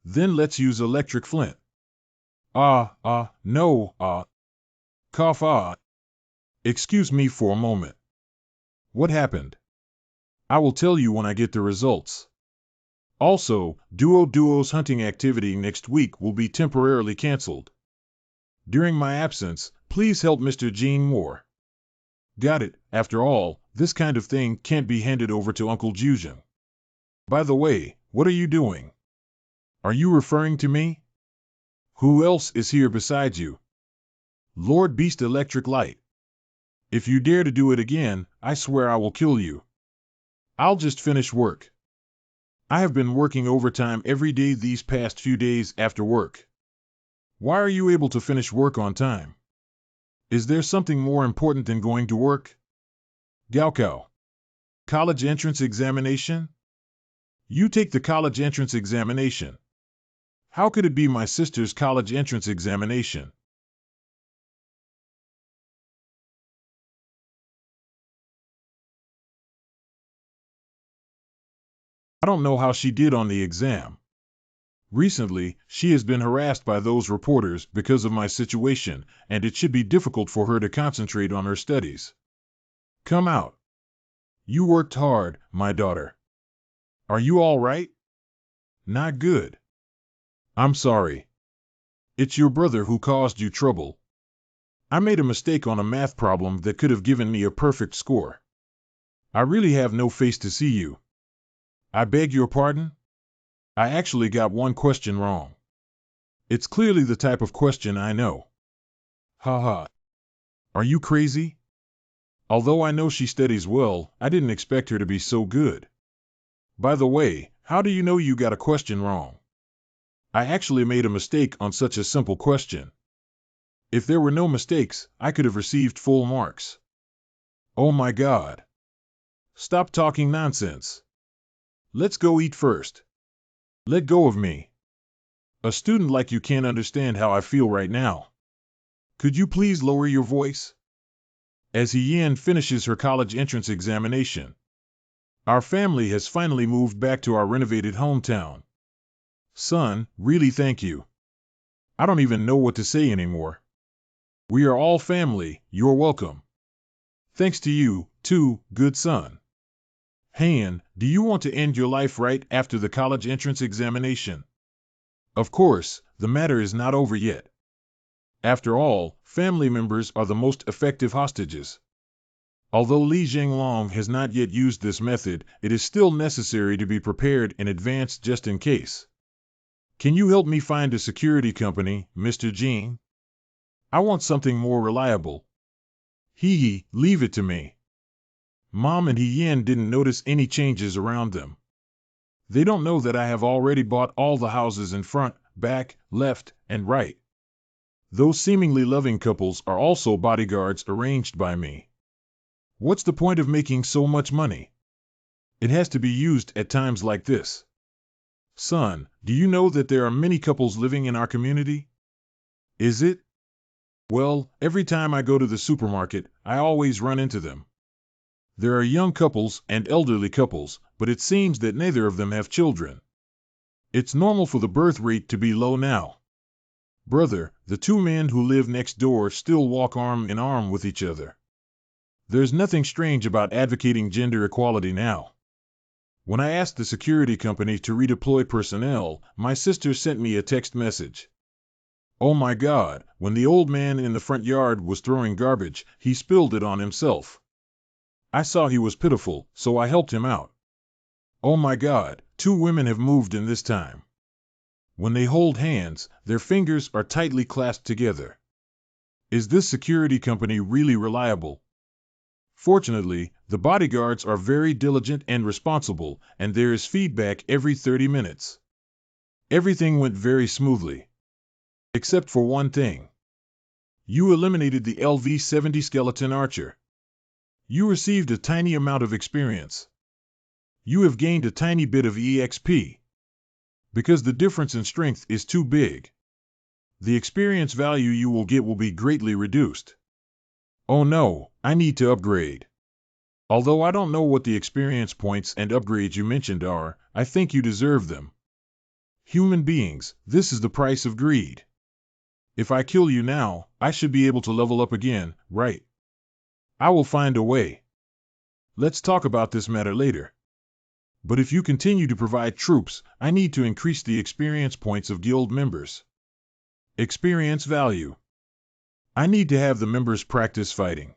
Then let's use electric flint. No, cough. Excuse me for a moment. What happened? I will tell you when I get the results. Also, Duo's hunting activity next week will be temporarily canceled. During my absence, please help Mr. Gene Moore. Got it. After all, this kind of thing can't be handed over to Uncle Jujin. By the way, what are you doing? Are you referring to me? Who else is here besides you? Lord Beast Electric Light. If you dare to do it again, I swear I will kill you. I'll just finish work. I have been working overtime every day these past few days after work. Why are you able to finish work on time? Is there something more important than going to work? Gaokao. College entrance examination? You take the college entrance examination. How could it be my sister's college entrance examination? I don't know how she did on the exam. Recently, she has been harassed by those reporters because of my situation, and it should be difficult for her to concentrate on her studies. Come out. You worked hard, my daughter. Are you all right? Not good. I'm sorry. It's your brother who caused you trouble. I made a mistake on a math problem that could have given me a perfect score. I really have no face to see you. I beg your pardon? I actually got one question wrong. It's clearly the type of question I know. Haha. Are you crazy? Although I know she studies well, I didn't expect her to be so good. By the way, how do you know you got a question wrong? I actually made a mistake on such a simple question. If there were no mistakes, I could have received full marks. Oh my God. Stop talking nonsense. Let's go eat first. Let go of me. A student like you can't understand how I feel right now. Could you please lower your voice? As Hien finishes her college entrance examination. Our family has finally moved back to our renovated hometown. Son, really thank you. I don't even know what to say anymore. We are all family, you're welcome. Thanks to you, too, good son. Han, do you want to end your life right after the college entrance examination? Of course, the matter is not over yet. After all, family members are the most effective hostages. Although Li Zhenglong has not yet used this method, it is still necessary to be prepared in advance just in case. Can you help me find a security company, Mr. Jing? I want something more reliable. Hee, leave it to me. Mom and Hien didn't notice any changes around them. They don't know that I have already bought all the houses in front, back, left, and right. Those seemingly loving couples are also bodyguards arranged by me. What's the point of making so much money? It has to be used at times like this. Son, do you know that there are many couples living in our community? Is it? Well, every time I go to the supermarket, I always run into them. There are young couples and elderly couples, but it seems that neither of them have children. It's normal for the birth rate to be low now. Brother, the two men who live next door still walk arm in arm with each other. There's nothing strange about advocating gender equality now. When I asked the security company to redeploy personnel, my sister sent me a text message. Oh my God, when the old man in the front yard was throwing garbage, he spilled it on himself. I saw he was pitiful, so I helped him out. Oh my God, two women have moved in this time. When they hold hands, their fingers are tightly clasped together. Is this security company really reliable? Fortunately, the bodyguards are very diligent and responsible, and there is feedback every 30 minutes. Everything went very smoothly. Except for one thing. You eliminated the LV-70 skeleton archer. You received a tiny amount of experience. You have gained a tiny bit of EXP. Because the difference in strength is too big. The experience value you will get will be greatly reduced. Oh no, I need to upgrade. Although I don't know what the experience points and upgrades you mentioned are, I think you deserve them. Human beings, this is the price of greed. If I kill you now, I should be able to level up again, right? I will find a way. Let's talk about this matter later. But if you continue to provide troops, I need to increase the experience points of guild members. Experience value. I need to have the members practice fighting.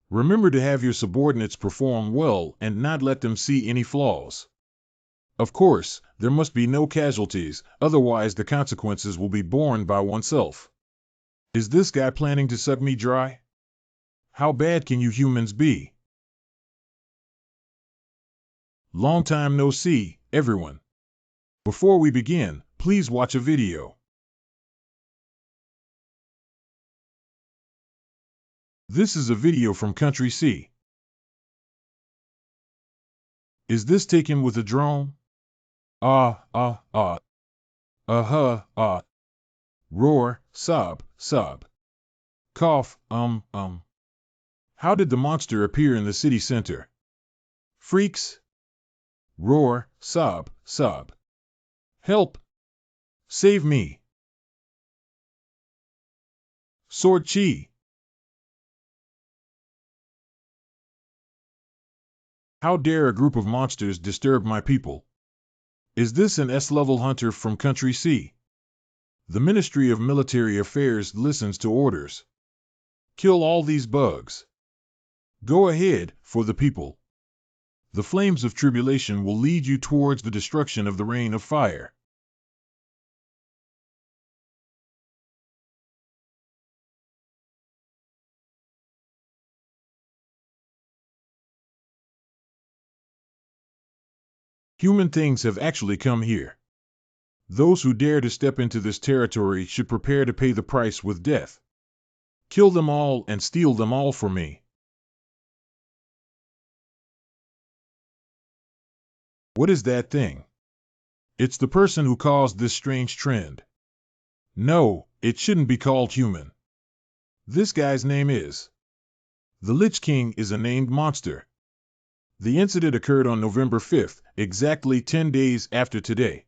Remember to have your subordinates perform well and not let them see any flaws. Of course, there must be no casualties, otherwise the consequences will be borne by oneself. Is this guy planning to suck me dry? How bad can you humans be? Long time no see, everyone. Before we begin, please watch a video. This is a video from Country C. Is this taken with a drone? Roar, sob, sob. Cough, How did the monster appear in the city center? Freaks. Roar, sob, sob. Help! Save me! Sword Chi! How dare a group of monsters disturb my people? Is this an S-level hunter from Country C? The Ministry of Military Affairs listens to orders. Kill all these bugs. Go ahead, for the people. The flames of tribulation will lead you towards the destruction of the rain of fire. Human things have actually come here. Those who dare to step into this territory should prepare to pay the price with death. Kill them all and steal them all for me. What is that thing? It's the person who caused this strange trend. No, it shouldn't be called human. This guy's name is. The Lich King is a named monster. The incident occurred on November 5th, exactly 10 days after today.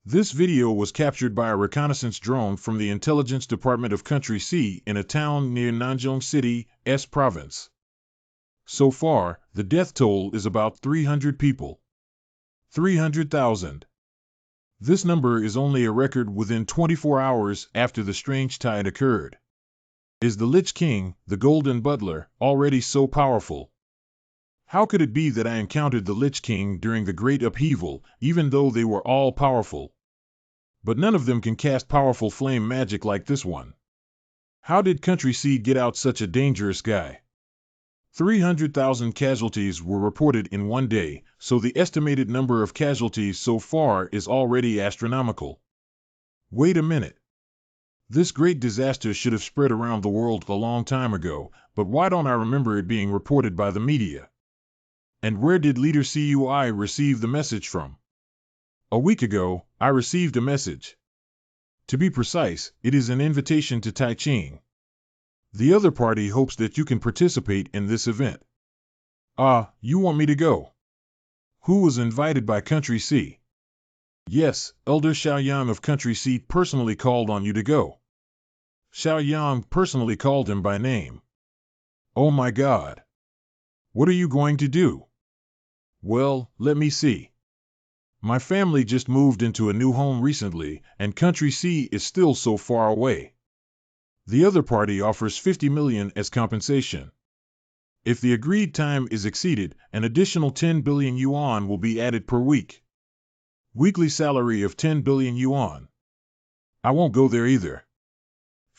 This video was captured by a reconnaissance drone from the Intelligence Department of Country C in a town near Nanjing City, S Province. So far, the death toll is about 300 people. 300,000. This number is only a record within 24 hours after the strange tide occurred. Is the Lich King, the Golden Butler, already so powerful? How could it be that I encountered the Lich King during the Great Upheaval, even though they were all powerful? But none of them can cast powerful flame magic like this one. How did Country C get out such a dangerous guy? 300,000 casualties were reported in one day, so the estimated number of casualties so far is already astronomical. Wait a minute. This great disaster should have spread around the world a long time ago, but why don't I remember it being reported by the media? And where did Leader CUI receive the message from? A week ago, I received a message. To be precise, it is an invitation to Taiching. The other party hopes that you can participate in this event. You want me to go? Who was invited by Country C? Yes, Elder Xiaoyang of Country C personally called on you to go. Xiaoyang personally called him by name. Oh my God. What are you going to do? Well, let me see. My family just moved into a new home recently, and Country C is still so far away. The other party offers 50 million as compensation. If the agreed time is exceeded, an additional 10 billion yuan will be added per week. Weekly salary of 10 billion yuan. I won't go there either.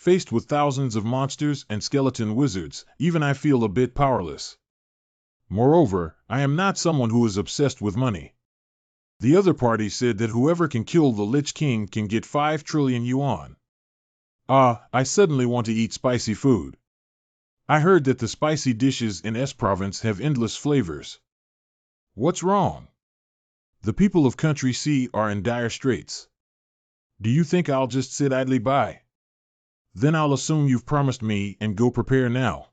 Faced with thousands of monsters and skeleton wizards, even I feel a bit powerless. Moreover, I am not someone who is obsessed with money. The other party said that whoever can kill the Lich King can get 5 trillion yuan. I suddenly want to eat spicy food. I heard that the spicy dishes in S province have endless flavors. What's wrong? The people of Country C are in dire straits. Do you think I'll just sit idly by? Then I'll assume you've promised me and go prepare now.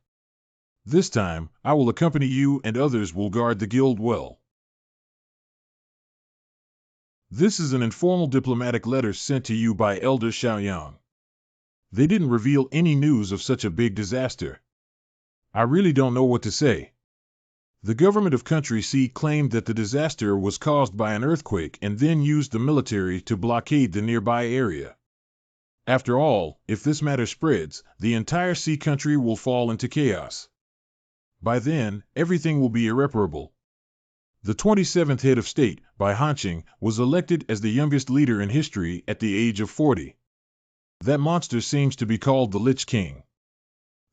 This time, I will accompany you and others will guard the guild well. This is an informal diplomatic letter sent to you by Elder Xiaoyang. They didn't reveal any news of such a big disaster. I really don't know what to say. The government of Country C claimed that the disaster was caused by an earthquake and then used the military to blockade the nearby area. After all, if this matter spreads, the entire sea country will fall into chaos. By then, everything will be irreparable. The 27th head of state, Bai Hanqing, was elected as the youngest leader in history at the age of 40. That monster seems to be called the Lich King.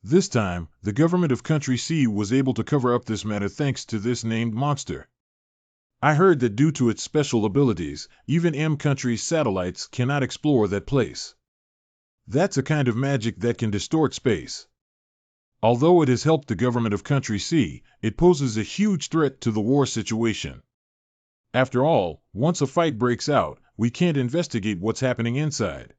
This time, the government of Country C was able to cover up this matter thanks to this named monster. I heard that due to its special abilities, even M Country's satellites cannot explore that place. That's a kind of magic that can distort space. Although it has helped the government of Country C, it poses a huge threat to the war situation. After all, once a fight breaks out, we can't investigate what's happening inside.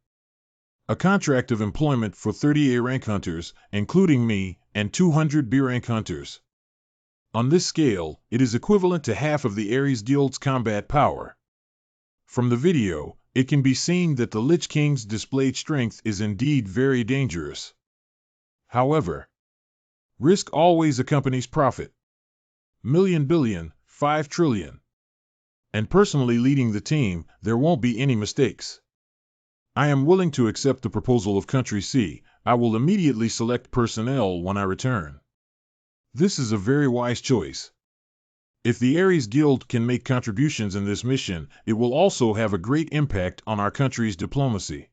A contract of employment for 30 A-rank hunters, including me, and 200 B-rank hunters. On this scale, it is equivalent to half of the Ares Guild's combat power. From the video, it can be seen that the Lich King's displayed strength is indeed very dangerous. However, risk always accompanies profit. Million billion, 5 trillion. And personally leading the team, there won't be any mistakes. I am willing to accept the proposal of Country C. I will immediately select personnel when I return. This is a very wise choice. If the Ares Guild can make contributions in this mission, it will also have a great impact on our country's diplomacy.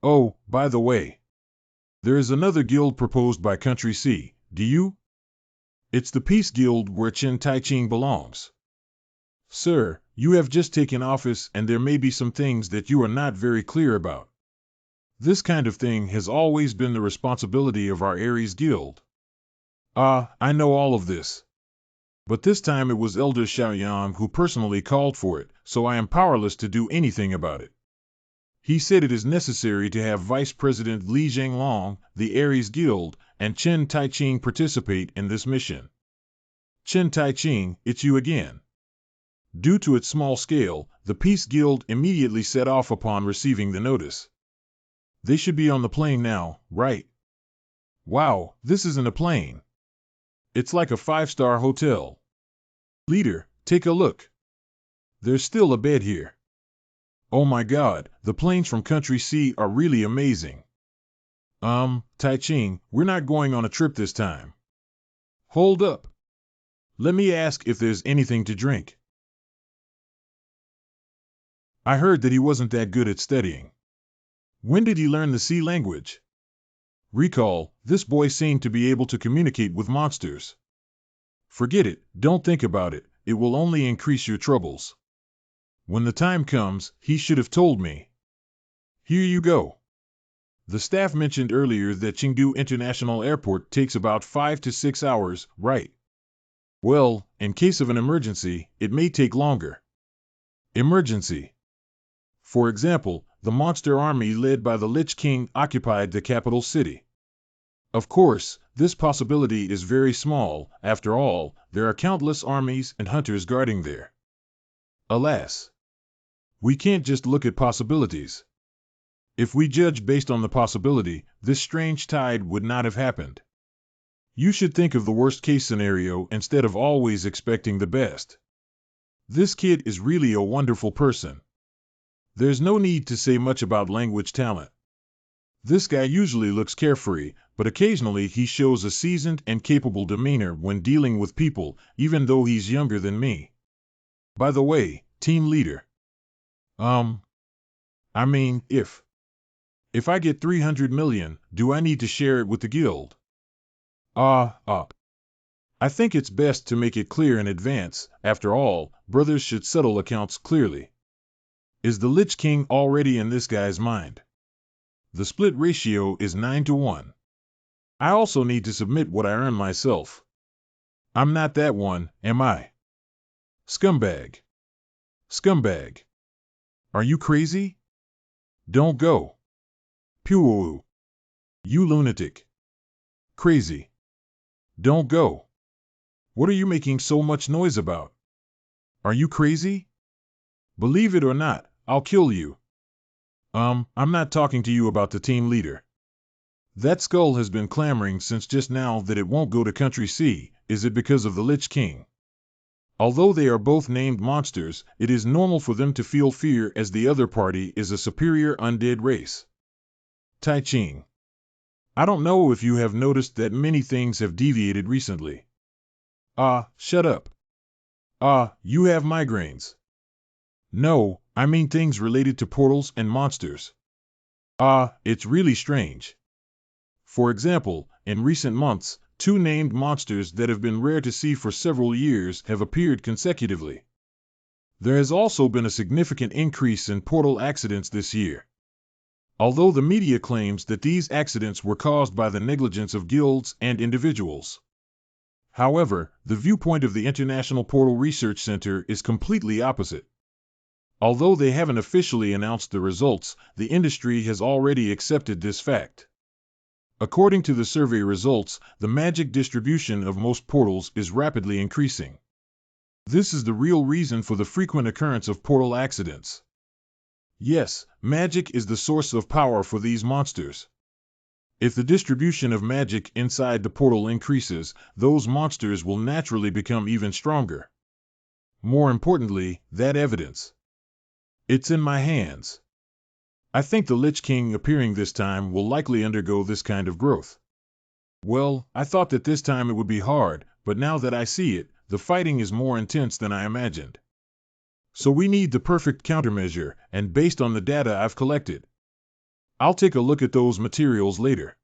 Oh, by the way, there is another guild proposed by Country C, do you? It's the Peace Guild where Chen Taiqing belongs. Sir, you have just taken office and there may be some things that you are not very clear about. This kind of thing has always been the responsibility of our Ares Guild. I know all of this. But this time it was Elder Xiaoyang who personally called for it, so I am powerless to do anything about it. He said it is necessary to have Vice President Li Zhenglong, the Ares Guild, and Chen Taiqing participate in this mission. Chen Taiqing, it's you again. Due to its small scale, the Peace Guild immediately set off upon receiving the notice. They should be on the plane now, right? Wow, this isn't a plane. It's like a 5-star hotel. Leader, take a look. There's still a bed here. Oh my God, the planes from Country C are really amazing. Taiqing, we're not going on a trip this time. Hold up. Let me ask if there's anything to drink. I heard that he wasn't that good at studying. When did he learn the sea language? Recall, this boy seemed to be able to communicate with monsters. Forget it, don't think about it, it will only increase your troubles. When the time comes, he should have told me. Here you go. The staff mentioned earlier that Chengdu International Airport takes about 5 to 6 hours, right? Well, in case of an emergency, it may take longer. Emergency. For example, the monster army led by the Lich King occupied the capital city. Of course, this possibility is very small. After all, there are countless armies and hunters guarding there. Alas, we can't just look at possibilities. If we judge based on the possibility, this strange tide would not have happened. You should think of the worst-case scenario instead of always expecting the best. This kid is really a wonderful person. There's no need to say much about language talent. This guy usually looks carefree, but occasionally he shows a seasoned and capable demeanor when dealing with people, even though he's younger than me. By the way, team leader. If If I get 300 million, do I need to share it with the guild? I think it's best to make it clear in advance. After all, brothers should settle accounts clearly. Is the Lich King already in this guy's mind? The split ratio is 9-1. I also need to submit what I earn myself. I'm not that one, am I? Scumbag. Scumbag. Are you crazy? Don't go. Pew. You lunatic. Crazy. Don't go. What are you making so much noise about? Are you crazy? Believe it or not, I'll kill you. I'm not talking to you about the team leader. That skull has been clamoring since just now that it won't go to Country C. Is it because of the Lich King? Although they are both named monsters, it is normal for them to feel fear as the other party is a superior undead race. Tai Ching. I don't know if you have noticed that many things have deviated recently. Shut up. You have migraines. No, I mean things related to portals and monsters. It's really strange. For example, in recent months, 2 named monsters that have been rare to see for several years have appeared consecutively. There has also been a significant increase in portal accidents this year. Although the media claims that these accidents were caused by the negligence of guilds and individuals. However, the viewpoint of the International Portal Research Center is completely opposite. Although they haven't officially announced the results, the industry has already accepted this fact. According to the survey results, the magic distribution of most portals is rapidly increasing. This is the real reason for the frequent occurrence of portal accidents. Yes, magic is the source of power for these monsters. If the distribution of magic inside the portal increases, those monsters will naturally become even stronger. More importantly, that evidence. It's in my hands. I think the Lich King appearing this time will likely undergo this kind of growth. Well, I thought that this time it would be hard, but now that I see it, the fighting is more intense than I imagined. So we need the perfect countermeasure, and based on the data I've collected. I'll take a look at those materials later.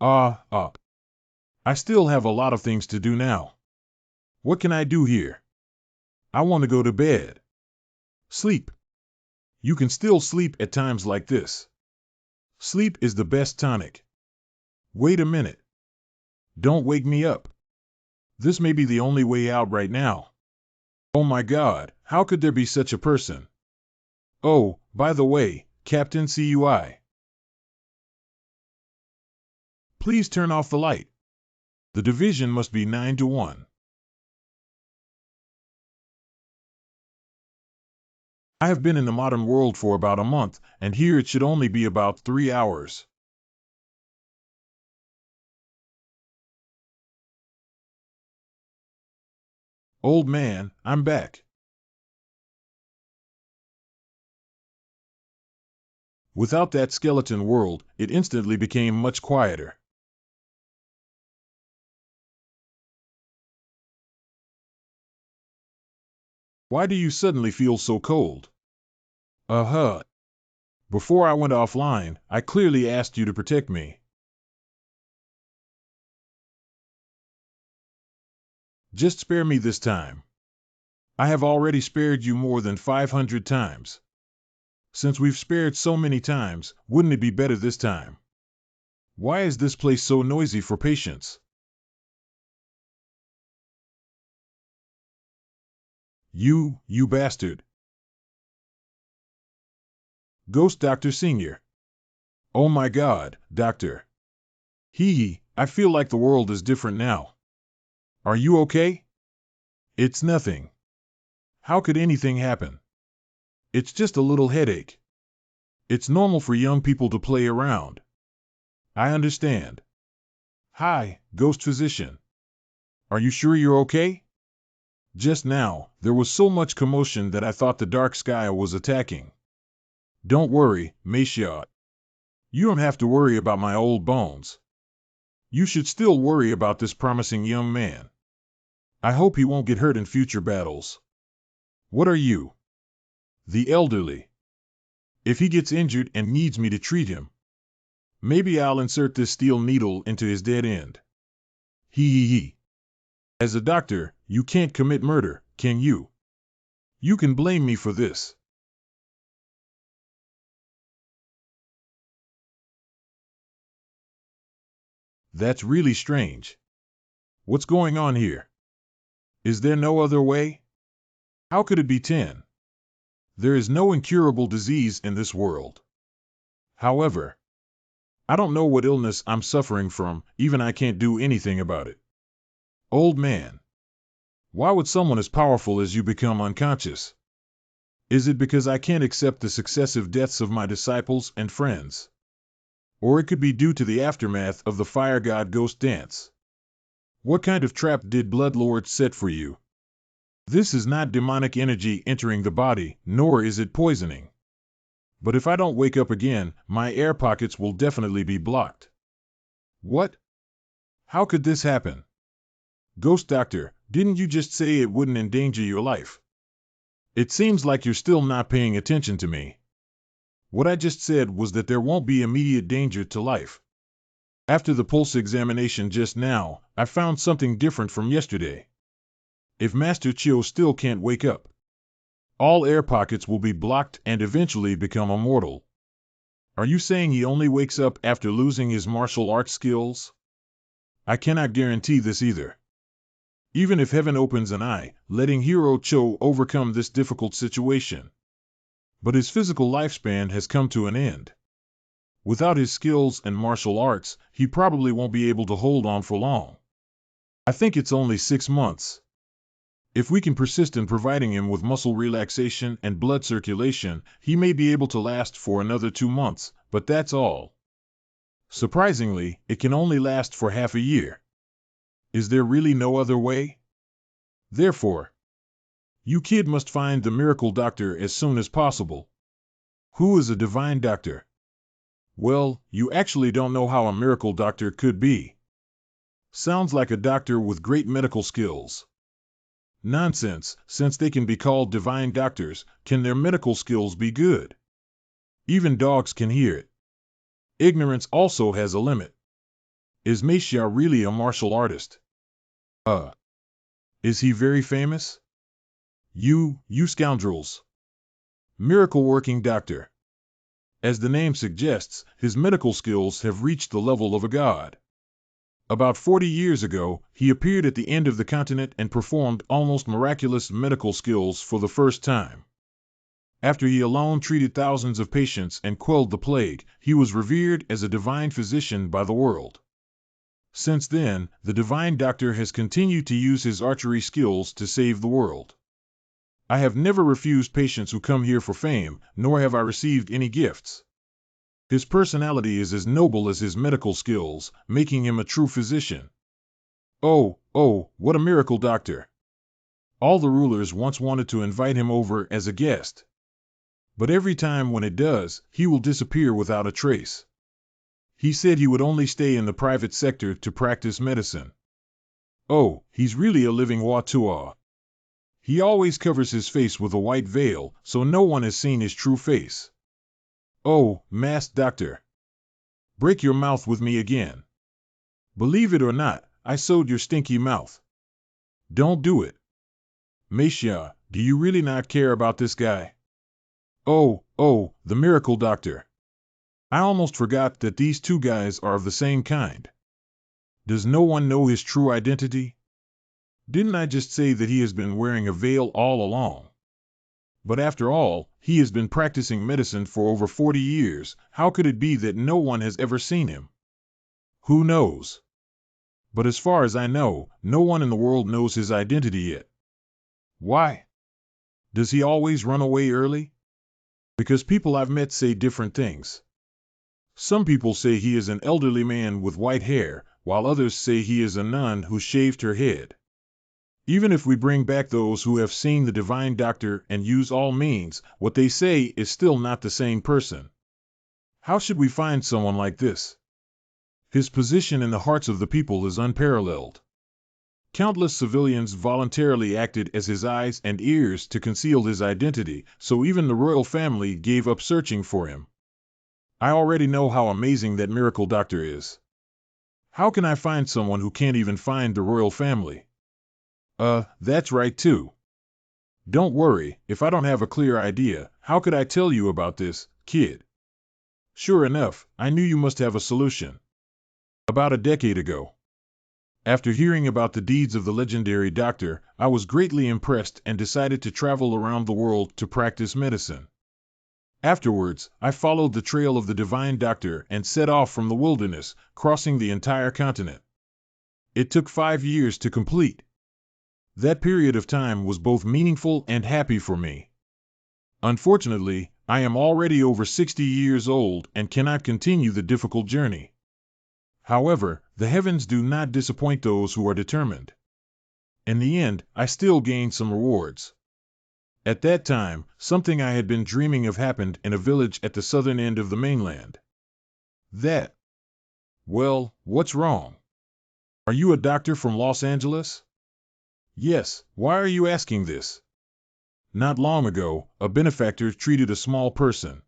I still have a lot of things to do now. What can I do here? I want to go to bed. Sleep. You can still sleep at times like this. Sleep is the best tonic. Wait a minute. Don't wake me up. This may be the only way out right now. Oh my God, how could there be such a person? Oh, by the way, Captain CUI. Please turn off the light. The division must be 9-1. I have been in the modern world for about a month, and here it should only be about 3 hours. Old man, I'm back. Without that skeleton world, it instantly became much quieter. Why do you suddenly feel so cold? Before I went offline, I clearly asked you to protect me. Just spare me this time. I have already spared you more than 500 times. Since we've spared so many times, wouldn't it be better this time? Why is this place so noisy for patients? You bastard. Ghost Doctor Senior. Oh my God, Doctor. I feel like the world is different now. Are you okay? It's nothing. How could anything happen? It's just a little headache. It's normal for young people to play around. I understand. Hi, Ghost Physician. Are you sure you're okay? Just now, there was so much commotion that I thought the Dark Sky was attacking. Don't worry, Maciot. You don't have to worry about my old bones. You should still worry about this promising young man. I hope he won't get hurt in future battles. What are you? The elderly. If he gets injured and needs me to treat him, Maybe I'll insert this steel needle into his dead end. He. As a doctor, you can't commit murder, can you? You can blame me for this. That's really strange. What's going on here? Is there no other way? How could it be 10? There is no incurable disease in this world. However, I don't know what illness I'm suffering from, even I can't do anything about it. Old man, why would someone as powerful as you become unconscious? Is it because I can't accept the successive deaths of my disciples and friends? Or it could be due to the aftermath of the fire god ghost dance. What kind of trap did Bloodlord set for you? This is not demonic energy entering the body, nor is it poisoning. But if I don't wake up again, my air pockets will definitely be blocked. What? How could this happen? Ghost Doctor, didn't you just say it wouldn't endanger your life? It seems like you're still not paying attention to me. What I just said was that there won't be immediate danger to life. After the pulse examination just now, I found something different from yesterday. If Master Chio still can't wake up, all air pockets will be blocked and eventually become immortal. Are you saying he only wakes up after losing his martial arts skills? I cannot guarantee this either. Even if heaven opens an eye, letting Hiro Cho overcome this difficult situation. But his physical lifespan has come to an end. Without his skills and martial arts, he probably won't be able to hold on for long. I think it's only 6 months. If we can persist in providing him with muscle relaxation and blood circulation, he may be able to last for another 2 months, but that's all. Surprisingly, it can only last for half a year. Is there really no other way? Therefore, you kid must find the miracle doctor as soon as possible. Who is a divine doctor? Well, you actually don't know how a miracle doctor could be. Sounds like a doctor with great medical skills. Nonsense, since they can be called divine doctors, can their medical skills be good? Even dogs can hear it. Ignorance also has a limit. Is Meisha really a martial artist? Is he very famous? You scoundrels. Miracle-working doctor. As the name suggests, his medical skills have reached the level of a god. About 40 years ago, he appeared at the end of the continent and performed almost miraculous medical skills for the first time. After he alone treated thousands of patients and quelled the plague, he was revered as a divine physician by the world. Since then, the divine doctor has continued to use his archery skills to save the world. I have never refused patients who come here for fame, nor have I received any gifts. His personality is as noble as his medical skills, making him a true physician. Oh, what a miracle doctor! All the rulers once wanted to invite him over as a guest. But every time when it does, he will disappear without a trace. He said he would only stay in the private sector to practice medicine. Oh, he's really a living Watua. He always covers his face with a white veil, so no one has seen his true face. Oh, masked doctor. Break your mouth with me again. Believe it or not, I sewed your stinky mouth. Don't do it. Meisha, do you really not care about this guy? Oh, the miracle doctor. I almost forgot that these two guys are of the same kind. Does no one know his true identity? Didn't I just say that he has been wearing a veil all along? But after all, he has been practicing medicine for over 40 years. How could it be that no one has ever seen him? Who knows? But as far as I know, no one in the world knows his identity yet. Why? Does he always run away early? Because people I've met say different things. Some people say he is an elderly man with white hair, while others say he is a nun who shaved her head. Even if we bring back those who have seen the divine doctor and use all means, what they say is still not the same person. How should we find someone like this? His position in the hearts of the people is unparalleled. Countless civilians voluntarily acted as his eyes and ears to conceal his identity, so even the royal family gave up searching for him. I already know how amazing that miracle doctor is. How can I find someone who can't even find the royal family? That's right too. Don't worry, if I don't have a clear idea, how could I tell you about this, kid? Sure enough, I knew you must have a solution. About a decade ago. After hearing about the deeds of the legendary doctor, I was greatly impressed and decided to travel around the world to practice medicine. Afterwards, I followed the trail of the divine doctor and set off from the wilderness, crossing the entire continent. It took 5 years to complete. That period of time was both meaningful and happy for me. Unfortunately, I am already over 60 years old and cannot continue the difficult journey. However, the heavens do not disappoint those who are determined. In the end, I still gained some rewards. At that time, something I had been dreaming of happened in a village at the southern end of the mainland. Well, what's wrong? Are you a doctor from Los Angeles? Yes, why are you asking this? Not long ago, a benefactor treated a small person.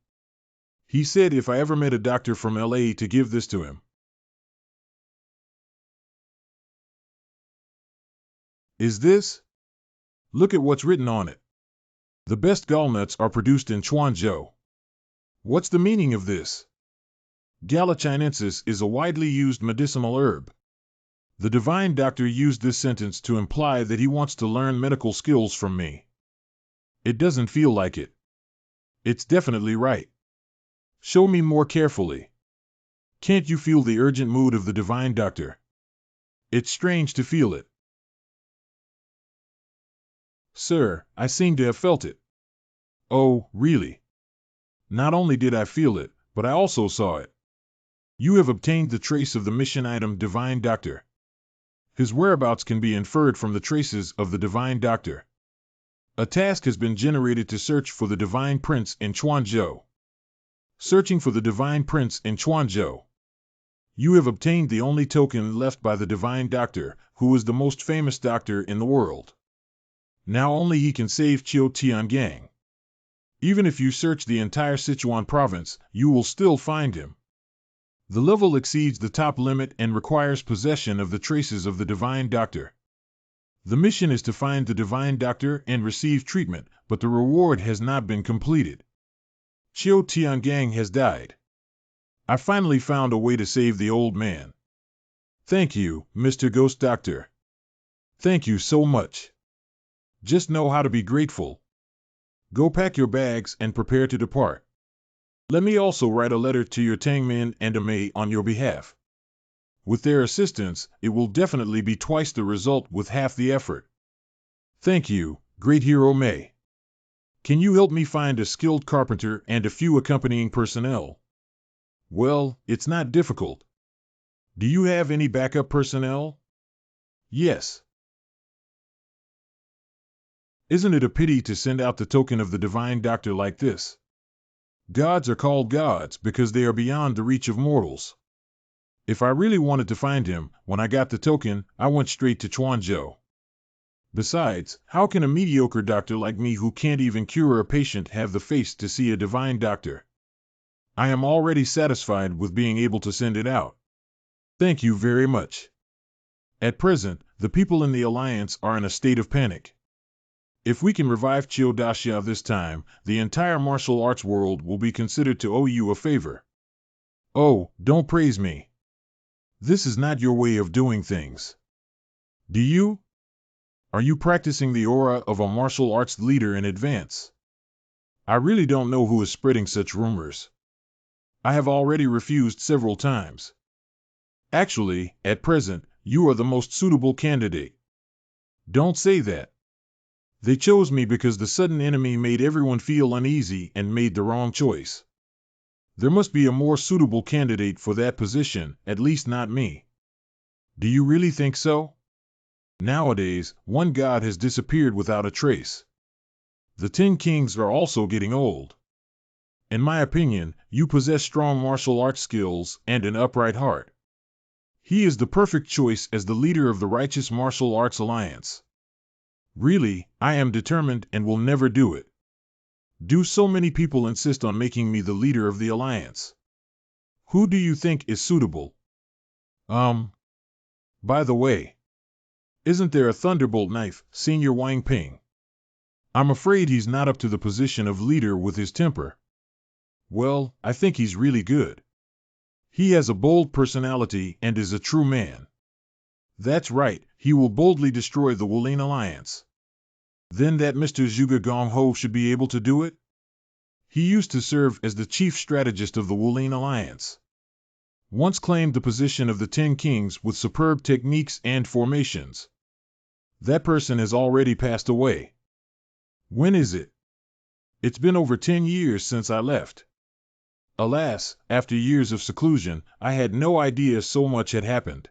He said if I ever met a doctor from LA to give this to him. Is this? Look at what's written on it. The best gallnuts are produced in Chuanzhou. What's the meaning of this? Gala chinensis is a widely used medicinal herb. The divine doctor used this sentence to imply that he wants to learn medical skills from me. It doesn't feel like it. It's definitely right. Show me more carefully. Can't you feel the urgent mood of the divine doctor? It's strange to feel it. Sir, I seem to have felt it. Oh, really? Not only did I feel it, but I also saw it. You have obtained the trace of the mission item Divine Doctor. His whereabouts can be inferred from the traces of the Divine Doctor. A task has been generated to search for the Divine Prince in Chuanzhou. Searching for the Divine Prince in Chuanzhou. You have obtained the only token left by the Divine Doctor, who is the most famous doctor in the world. Now only he can save Qiu Tiangang. Even if you search the entire Sichuan province, you will still find him. The level exceeds the top limit and requires possession of the traces of the Divine Doctor. The mission is to find the Divine Doctor and receive treatment, but the reward has not been completed. Qiu Tiangang has died. I finally found a way to save the old man. Thank you, Mr. Ghost Doctor. Thank you so much. Just know how to be grateful. Go pack your bags and prepare to depart. Let me also write a letter to your Tangmin and Amei on your behalf. With their assistance, it will definitely be twice the result with half the effort. Thank you, great hero Mei. Can you help me find a skilled carpenter and a few accompanying personnel? Well, it's not difficult. Do you have any backup personnel? Yes. Isn't it a pity to send out the token of the Divine Doctor like this? Gods are called gods because they are beyond the reach of mortals. If I really wanted to find him, when I got the token, I went straight to Chuanzhou. Besides, how can a mediocre doctor like me who can't even cure a patient have the face to see a divine doctor? I am already satisfied with being able to send it out. Thank you very much. At present, the people in the Alliance are in a state of panic. If we can revive Qiu Daxia this time, the entire martial arts world will be considered to owe you a favor. Oh, don't praise me. This is not your way of doing things. Do you? Are you practicing the aura of a martial arts leader in advance? I really don't know who is spreading such rumors. I have already refused several times. Actually, at present, you are the most suitable candidate. Don't say that. They chose me because the sudden enemy made everyone feel uneasy and made the wrong choice. There must be a more suitable candidate for that position, at least not me. Do you really think so? Nowadays, one god has disappeared without a trace. The 10 kings are also getting old. In my opinion, you possess strong martial arts skills and an upright heart. He is the perfect choice as the leader of the righteous martial arts alliance. Really, I am determined and will never do it. Do so many people insist on making me the leader of the alliance? Who do you think is suitable? Um, by the way, isn't there a Thunderbolt knife, Senior Wang Ping? I'm afraid he's not up to the position of leader with his temper. Well, I think he's really good. He has a bold personality and is a true man. That's right, he will boldly destroy the Wulin Alliance. Then that Mr. Zhuge Gongho should be able to do it? He used to serve as the chief strategist of the Wulin Alliance. Once claimed the position of the 10 Kings with superb techniques and formations. That person has already passed away. When is it? It's been over 10 years since I left. Alas, after years of seclusion, I had no idea so much had happened.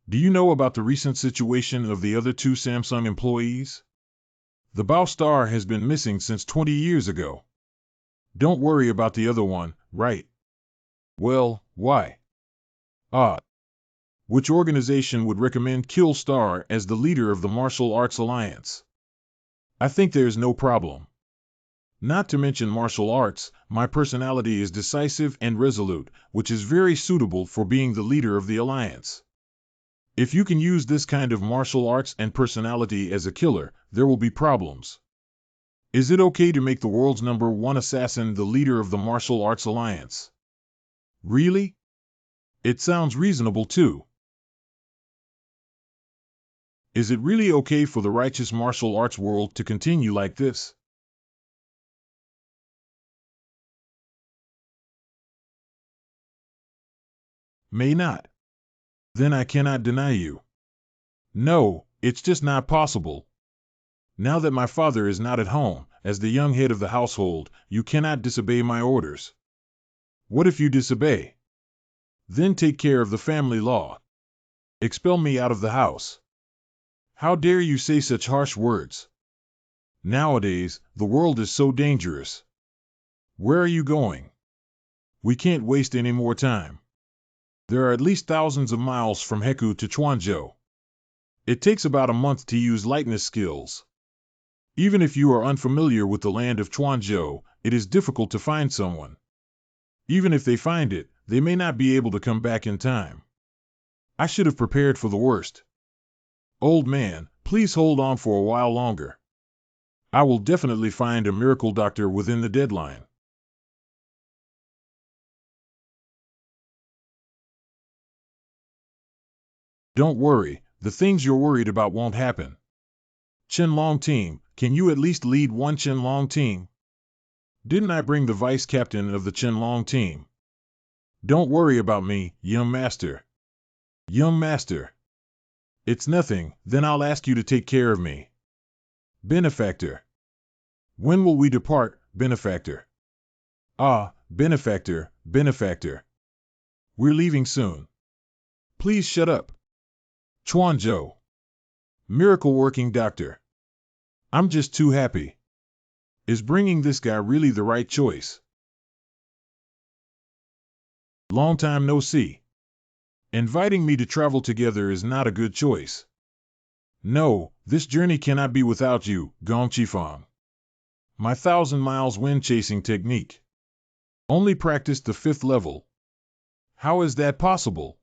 Do you know about the recent situation of the other 2 Samsung employees? The Bao Star has been missing since 20 years ago. Don't worry about the other one, right? Well, why? Ah. Which organization would recommend Kill Star as the leader of the Martial Arts Alliance? I think there's no problem. Not to mention martial arts, my personality is decisive and resolute, which is very suitable for being the leader of the alliance. If you can use this kind of martial arts and personality as a killer, there will be problems. Is it okay to make the world's #1 assassin the leader of the martial arts alliance? Really? It sounds reasonable too. Is it really okay for the righteous martial arts world to continue like this? May not. Then I cannot deny you. No, it's just not possible. Now that my father is not at home, as the young head of the household, you cannot disobey my orders. What if you disobey? Then take care of the family law. Expel me out of the house. How dare you say such harsh words? Nowadays, the world is so dangerous. Where are you going? We can't waste any more time. There are at least thousands of miles from Heku to Chuanzhou. It takes about a month to use lightness skills. Even if you are unfamiliar with the land of Chuanzhou, it is difficult to find someone. Even if they find it, they may not be able to come back in time. I should have prepared for the worst. Old man, please hold on for a while longer. I will definitely find a miracle doctor within the deadline. Don't worry, the things you're worried about won't happen. Qianlong team, can you at least lead one Qianlong team? Didn't I bring the vice captain of the Qianlong team? Don't worry about me, young master. Young master. It's nothing, then I'll ask you to take care of me. Benefactor. When will we depart, benefactor? Ah, benefactor, benefactor. We're leaving soon. Please shut up. Chuanzhou. Miracle working doctor. I'm just too happy. Is bringing this guy really the right choice? Long time no see. Inviting me to travel together is not a good choice. No, this journey cannot be without you, Gong Qifang. My 1,000 miles wind chasing technique. Only practiced the 5th level. How is that possible?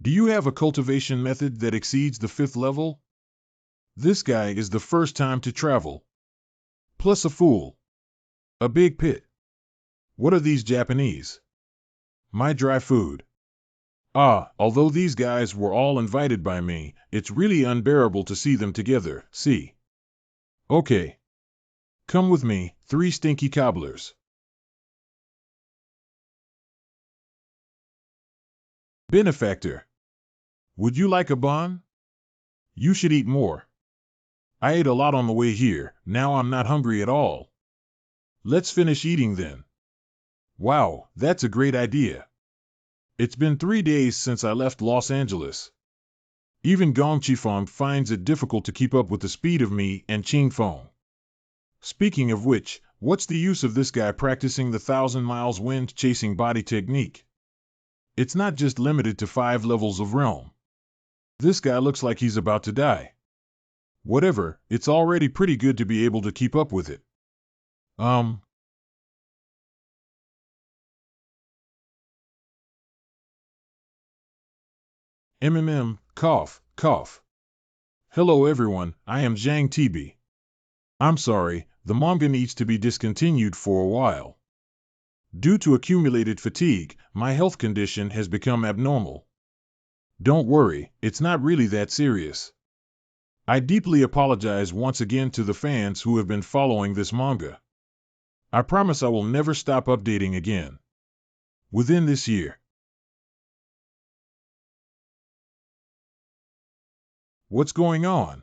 Do you have a cultivation method that exceeds the 5th level? This guy is the first time to travel. Plus a fool. A big pit. What are these Japanese? My dry food. Ah, although these guys were all invited by me, it's really unbearable to see them together, see. Okay. Come with me, 3 stinky cobblers. Benefactor. Would you like a bun? You should eat more. I ate a lot on the way here, now I'm not hungry at all. Let's finish eating then. Wow, that's a great idea. It's been 3 days since I left Los Angeles. Even Gong Qifang finds it difficult to keep up with the speed of me and Qing Feng. Speaking of which, what's the use of this guy practicing the 1,000 miles wind chasing body technique? It's not just limited to 5 levels of realm. This guy looks like he's about to die. Whatever, it's already pretty good to be able to keep up with it. Cough, cough. Hello everyone, I am Zhang Tibi. I'm sorry, the manga needs to be discontinued for a while. Due to accumulated fatigue, my health condition has become abnormal. Don't worry, it's not really that serious. I deeply apologize once again to the fans who have been following this manga. I promise I will never stop updating again. Within this year. What's going on?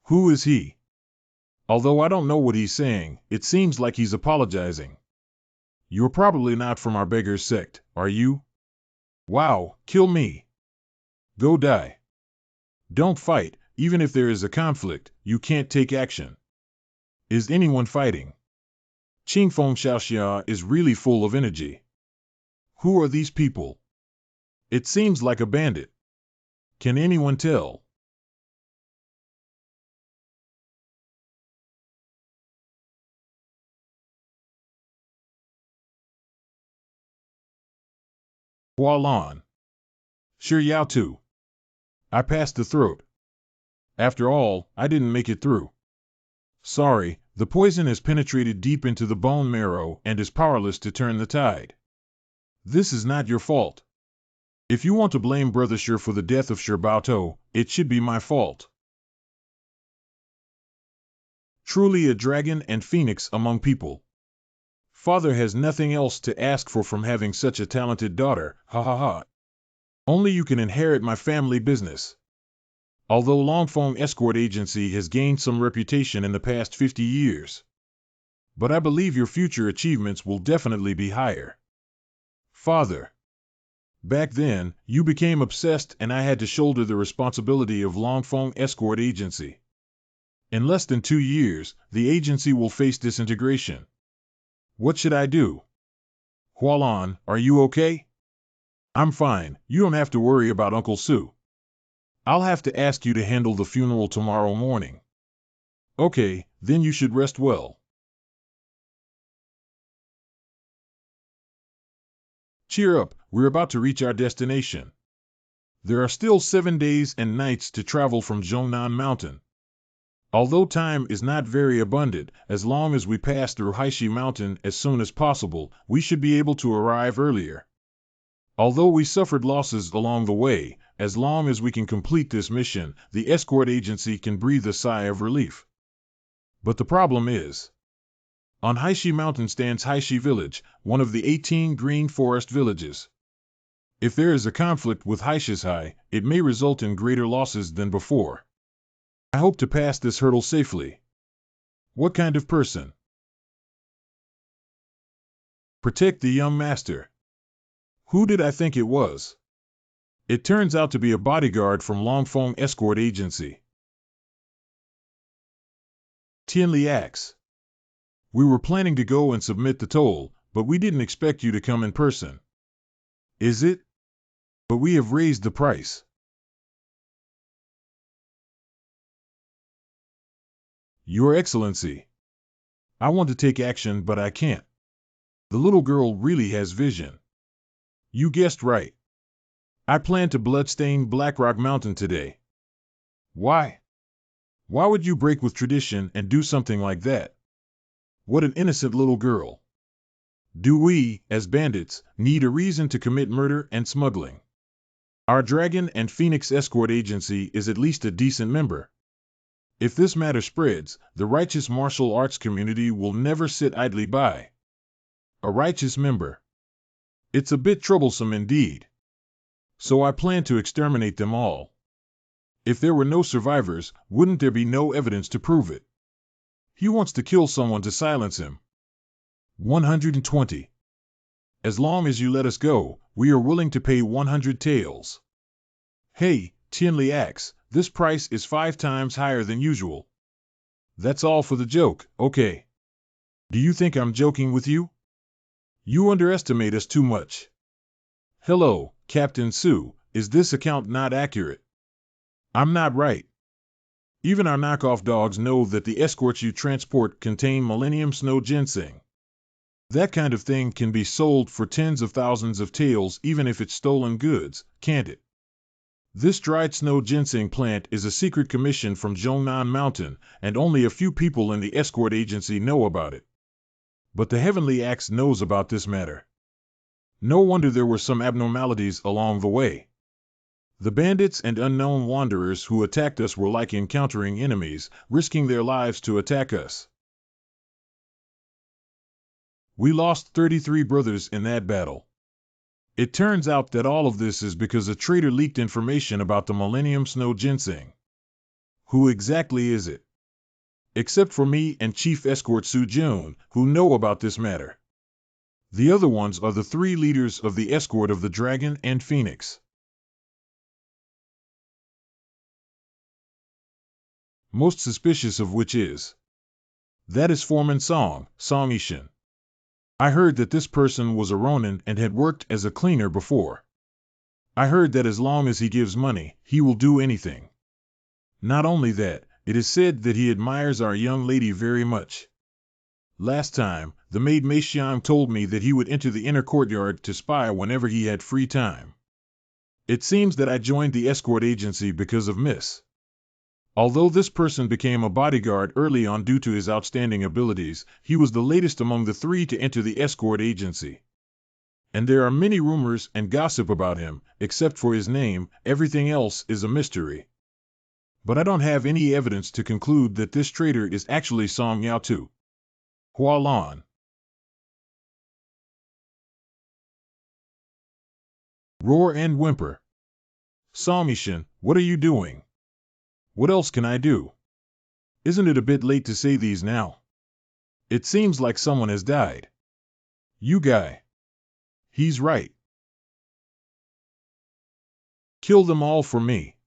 Who is he? Although I don't know what he's saying, it seems like he's apologizing. You're probably not from our beggar's sect, are you? Wow, kill me. Go die. Don't fight, even if there is a conflict, you can't take action. Is anyone fighting? Qingfeng Xiaoxia is really full of energy. Who are these people? It seems like a bandit. Can anyone tell? Hualan. Shi Yao too. I passed the throat. After all, I didn't make it through. Sorry, the poison has penetrated deep into the bone marrow and is powerless to turn the tide. This is not your fault. If you want to blame Brother Shi for the death of Shi Baotou, it should be my fault. Truly a dragon and phoenix among people. Father has nothing else to ask for from having such a talented daughter, ha ha ha. Only you can inherit my family business. Although Longfeng Escort Agency has gained some reputation in the past 50 years. But I believe your future achievements will definitely be higher. Father. Back then, you became obsessed and I had to shoulder the responsibility of Longfeng Escort Agency. In less than 2 years, the agency will face disintegration. What should I do? Hualan, are you okay? I'm fine, you don't have to worry about Uncle Su. I'll have to ask you to handle the funeral tomorrow morning. Okay, then you should rest well. Cheer up, we're about to reach our destination. There are still 7 days and nights to travel from Zhongnan Mountain. Although time is not very abundant, as long as we pass through Haishi Mountain as soon as possible, we should be able to arrive earlier. Although we suffered losses along the way, as long as we can complete this mission, the escort agency can breathe a sigh of relief. But the problem is, on Haishi Mountain stands Haishi Village, one of the 18 green forest villages. If there is a conflict with Haishishai, it may result in greater losses than before. I hope to pass this hurdle safely. What kind of person? Protect the young master. Who did I think it was? It turns out to be a bodyguard from Longfeng Escort Agency. Tianli Axe. We were planning to go and submit the toll, but we didn't expect you to come in person. Is it? But we have raised the price. Your Excellency. I want to take action, but I can't. The little girl really has vision. You guessed right. I plan to bloodstain Blackrock Mountain today. Why? Why would you break with tradition and do something like that? What an innocent little girl. Do we, as bandits, need a reason to commit murder and smuggling? Our Dragon and Phoenix Escort Agency is at least a decent member. If this matter spreads, the righteous martial arts community will never sit idly by. A righteous member. It's a bit troublesome indeed. So I plan to exterminate them all. If there were no survivors, wouldn't there be no evidence to prove it? He wants to kill someone to silence him. 120. As long as you let us go, we are willing to pay 100 taels. Hey, Tianli Axe, this price is 5 times higher than usual. That's all for the joke, okay? Do you think I'm joking with you? You underestimate us too much. Hello, Captain Su, is this account not accurate? I'm not right. Even our knockoff dogs know that the escorts you transport contain Millennium Snow Ginseng. That kind of thing can be sold for tens of thousands of taels even if it's stolen goods, can't it? This dried snow ginseng plant is a secret commission from Zhongnan Mountain, and only a few people in the escort agency know about it. But the Heavenly Axe knows about this matter. No wonder there were some abnormalities along the way. The bandits and unknown wanderers who attacked us were like encountering enemies, risking their lives to attack us. We lost 33 brothers in that battle. It turns out that all of this is because a traitor leaked information about the Millennium Snow Ginseng. Who exactly is it? Except for me and Chief Escort Su Jun, who know about this matter. The other ones are the 3 leaders of the escort of the Dragon and Phoenix. Most suspicious of which is. That is Foreman Song Ishin. I heard that this person was a Ronin and had worked as a cleaner before. I heard that as long as he gives money, he will do anything. Not only that, it is said that he admires our young lady very much. Last time, the maid Mei Xiang told me that he would enter the inner courtyard to spy whenever he had free time. It seems that I joined the escort agency because of Miss. Although this person became a bodyguard early on due to his outstanding abilities, he was the latest among the 3 to enter the escort agency. And there are many rumors and gossip about him. Except for his name, everything else is a mystery. But I don't have any evidence to conclude that this traitor is actually Song Yao Tu. Hualan. Roar and whimper. Song Ishin, what are you doing? What else can I do? Isn't it a bit late to say these now? It seems like someone has died. You guy. He's right. Kill them all for me.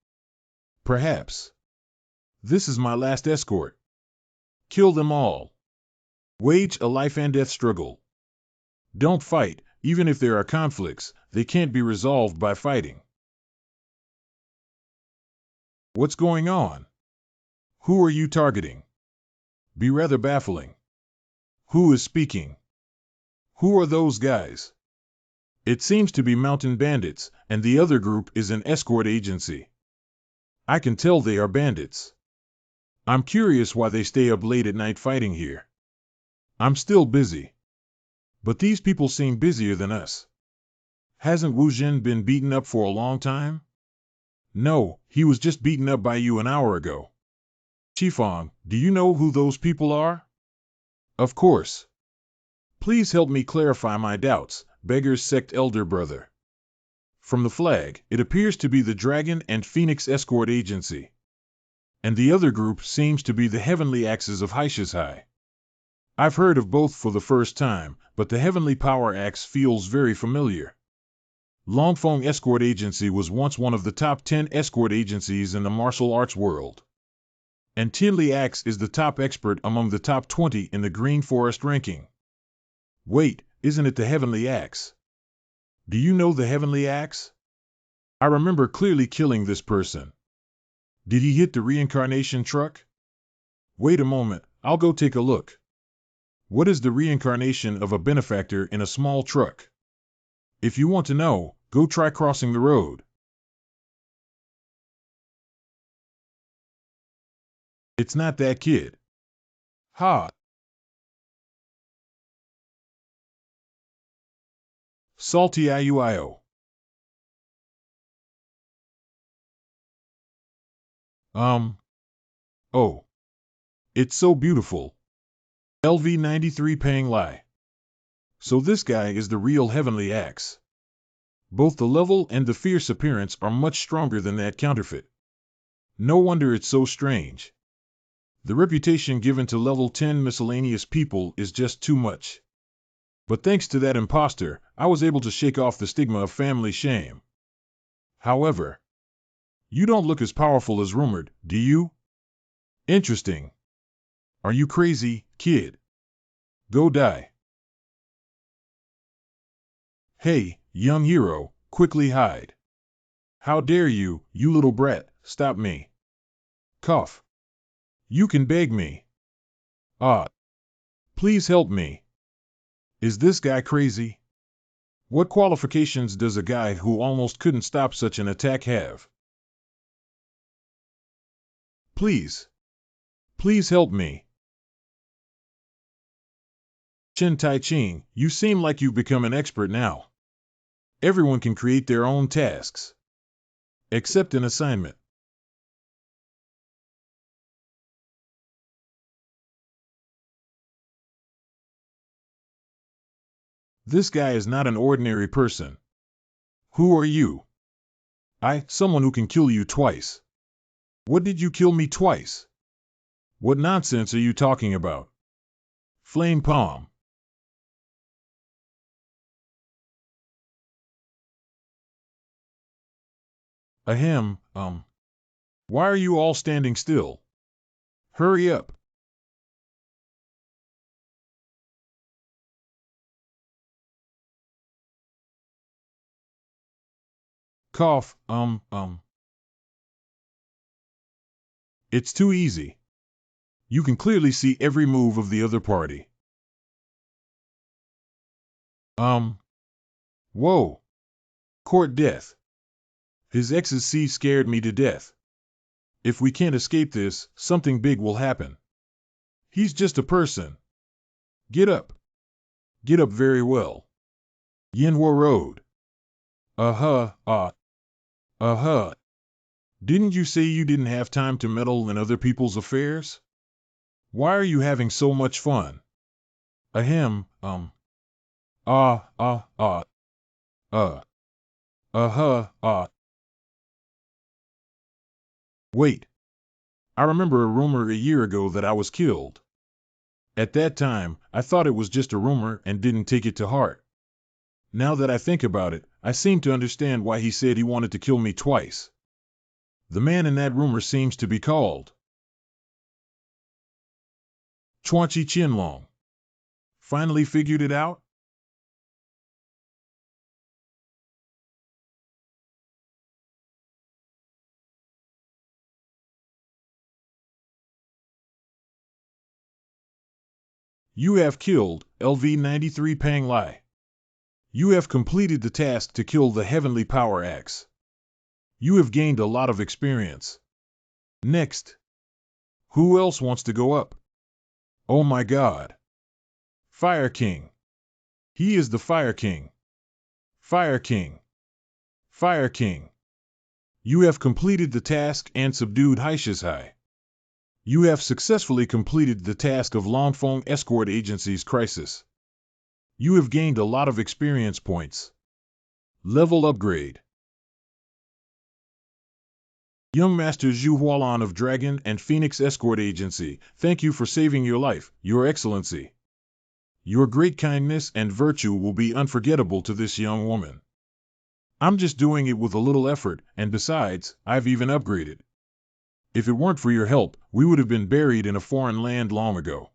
Perhaps. This is my last escort. Kill them all. Wage a life and death struggle. Don't fight, even if there are conflicts, they can't be resolved by fighting. What's going on? Who are you targeting? Be rather baffling. Who is speaking? Who are those guys? It seems to be mountain bandits, and the other group is an escort agency. I can tell they are bandits. I'm curious why they stay up late at night fighting here. I'm still busy. But these people seem busier than us. Hasn't Wu Jin been beaten up for a long time? No, he was just beaten up by you an hour ago. Qifeng, do you know who those people are? Of course. Please help me clarify my doubts, Beggar's Sect Elder Brother. From the flag, it appears to be the Dragon and Phoenix Escort Agency. And the other group seems to be the Heavenly Axes of Haishishai. I've heard of both for the first time, but the Heavenly Power Axe feels very familiar. Longfeng Escort Agency was once one of the top 10 escort agencies in the martial arts world. And Tianli Axe is the top expert among the top 20 in the Green Forest ranking. Wait, isn't it the Heavenly Axe? Do you know the Heavenly Axe? I remember clearly killing this person. Did he hit the reincarnation truck? Wait a moment, I'll go take a look. What is the reincarnation of a benefactor in a small truck? If you want to know, go try crossing the road. It's not that kid. Ha! Salty IUIO. Oh. It's so beautiful. LV93 Pang Lai. So this guy is the real Heavenly Axe. Both the level and the fierce appearance are much stronger than that counterfeit. No wonder it's so strange. The reputation given to level 10 miscellaneous people is just too much. But thanks to that imposter, I was able to shake off the stigma of family shame. However, you don't look as powerful as rumored, do you? Interesting. Are you crazy, kid? Go die. Hey, young hero, quickly hide. How dare you, you little brat, stop me. Cough. You can beg me. Ah. Please help me. Is this guy crazy? What qualifications does a guy who almost couldn't stop such an attack have? Please. Please help me. Chen Tai Ching, you seem like you've become an expert now. Everyone can create their own tasks. Accept an assignment. This guy is not an ordinary person. Who are you? Someone who can kill you twice. What did you kill me twice? What nonsense are you talking about? Flame palm. Ahem, Why are you all standing still? Hurry up. Cough, It's too easy. You can clearly see every move of the other party. Whoa. Court death. His ecstasy scared me to death. If we can't escape this, something big will happen. He's just a person. Get up. Get up very well. Yanhua Road. Didn't you say you didn't have time to meddle in other people's affairs? Why are you having so much fun? Ahem, Wait. I remember a rumor a year ago that I was killed. At that time, I thought it was just a rumor and didn't take it to heart. Now that I think about it, I seem to understand why he said he wanted to kill me twice. The man in that rumor seems to be called Chuanchi Qianlong. Finally figured it out? You have killed LV-93 Pang Lai. You have completed the task to kill the Heavenly Power Axe. You have gained a lot of experience. Next. Who else wants to go up? Oh my God. Fire King. He is the Fire King. Fire King. Fire King. You have completed the task and subdued Haishishai. You have successfully completed the task of Longfeng Escort Agency's crisis. You have gained a lot of experience points. Level upgrade. Young Master Zhu Hualan of Dragon and Phoenix Escort Agency, thank you for saving your life, Your Excellency. Your great kindness and virtue will be unforgettable to this young woman. I'm just doing it with a little effort, and besides, I've even upgraded. If it weren't for your help, we would have been buried in a foreign land long ago.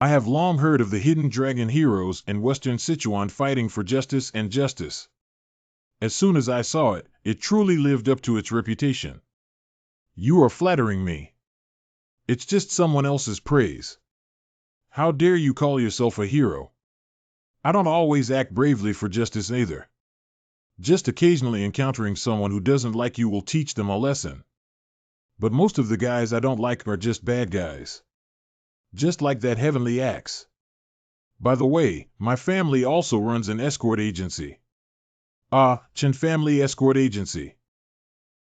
I have long heard of the hidden dragon heroes in Western Sichuan fighting for justice and justice. As soon as I saw it, it truly lived up to its reputation. You are flattering me. It's just someone else's praise. How dare you call yourself a hero? I don't always act bravely for justice either. Just occasionally encountering someone who doesn't like you will teach them a lesson. But most of the guys I don't like are just bad guys. Just like that heavenly axe. By the way, my family also runs an escort agency. Chen Family Escort Agency.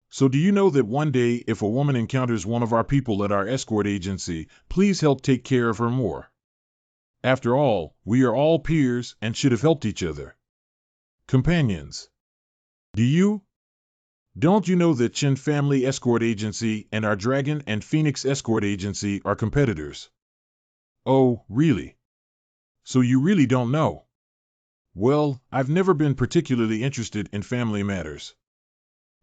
So do you know that one day if a woman encounters one of our people at our escort agency, please help take care of her more. After all, we are all peers and should have helped each other. Companions. Do you? Don't you know that Chen Family Escort Agency and our Dragon and Phoenix Escort Agency are competitors? Oh, really? So you really don't know? Well, I've never been particularly interested in family matters.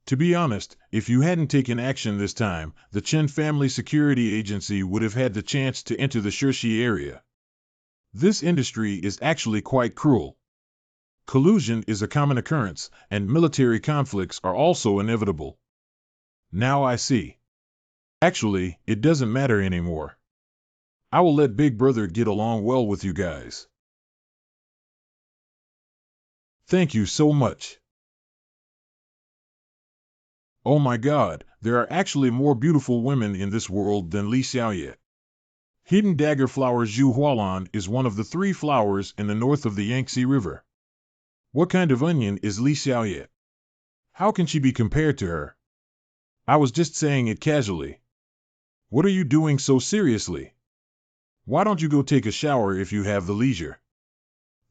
To be honest, if you hadn't taken action this time, the Chen Family Security Agency would have had the chance to enter the Shirshi area. This industry is actually quite cruel. Collusion is a common occurrence, and military conflicts are also inevitable. Now I see. Actually, it doesn't matter anymore. I will let Big Brother get along well with you guys. Thank you so much. Oh my God, there are actually more beautiful women in this world than Li Xiaoye. Hidden dagger flower Zhu Hualan is one of the 3 flowers in the north of the Yangtze River. What kind of onion is Li Xiaoye? How can she be compared to her? I was just saying it casually. What are you doing so seriously? Why don't you go take a shower if you have the leisure?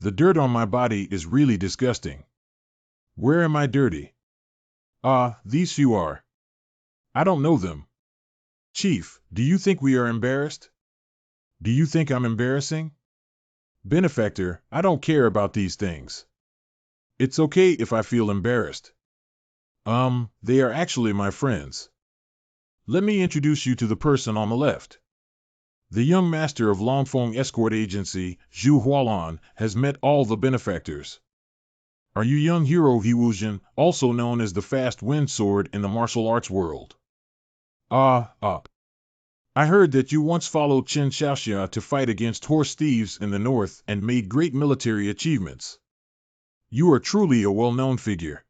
The dirt on my body is really disgusting. Where am I dirty? Ah, these few are. I don't know them. Chief, do you think we are embarrassed? Do you think I'm embarrassing? Benefactor, I don't care about these things. It's okay if I feel embarrassed. They are actually my friends. Let me introduce you to the person on the left. The young master of Longfeng Escort Agency, Zhu Hualan, has met all the benefactors. Are you young hero He Wuzhen, also known as the Fast Wind Sword in the martial arts world? I heard that you once followed Qin Xiaoxia to fight against horse thieves in the north and made great military achievements. You are truly a well-known figure.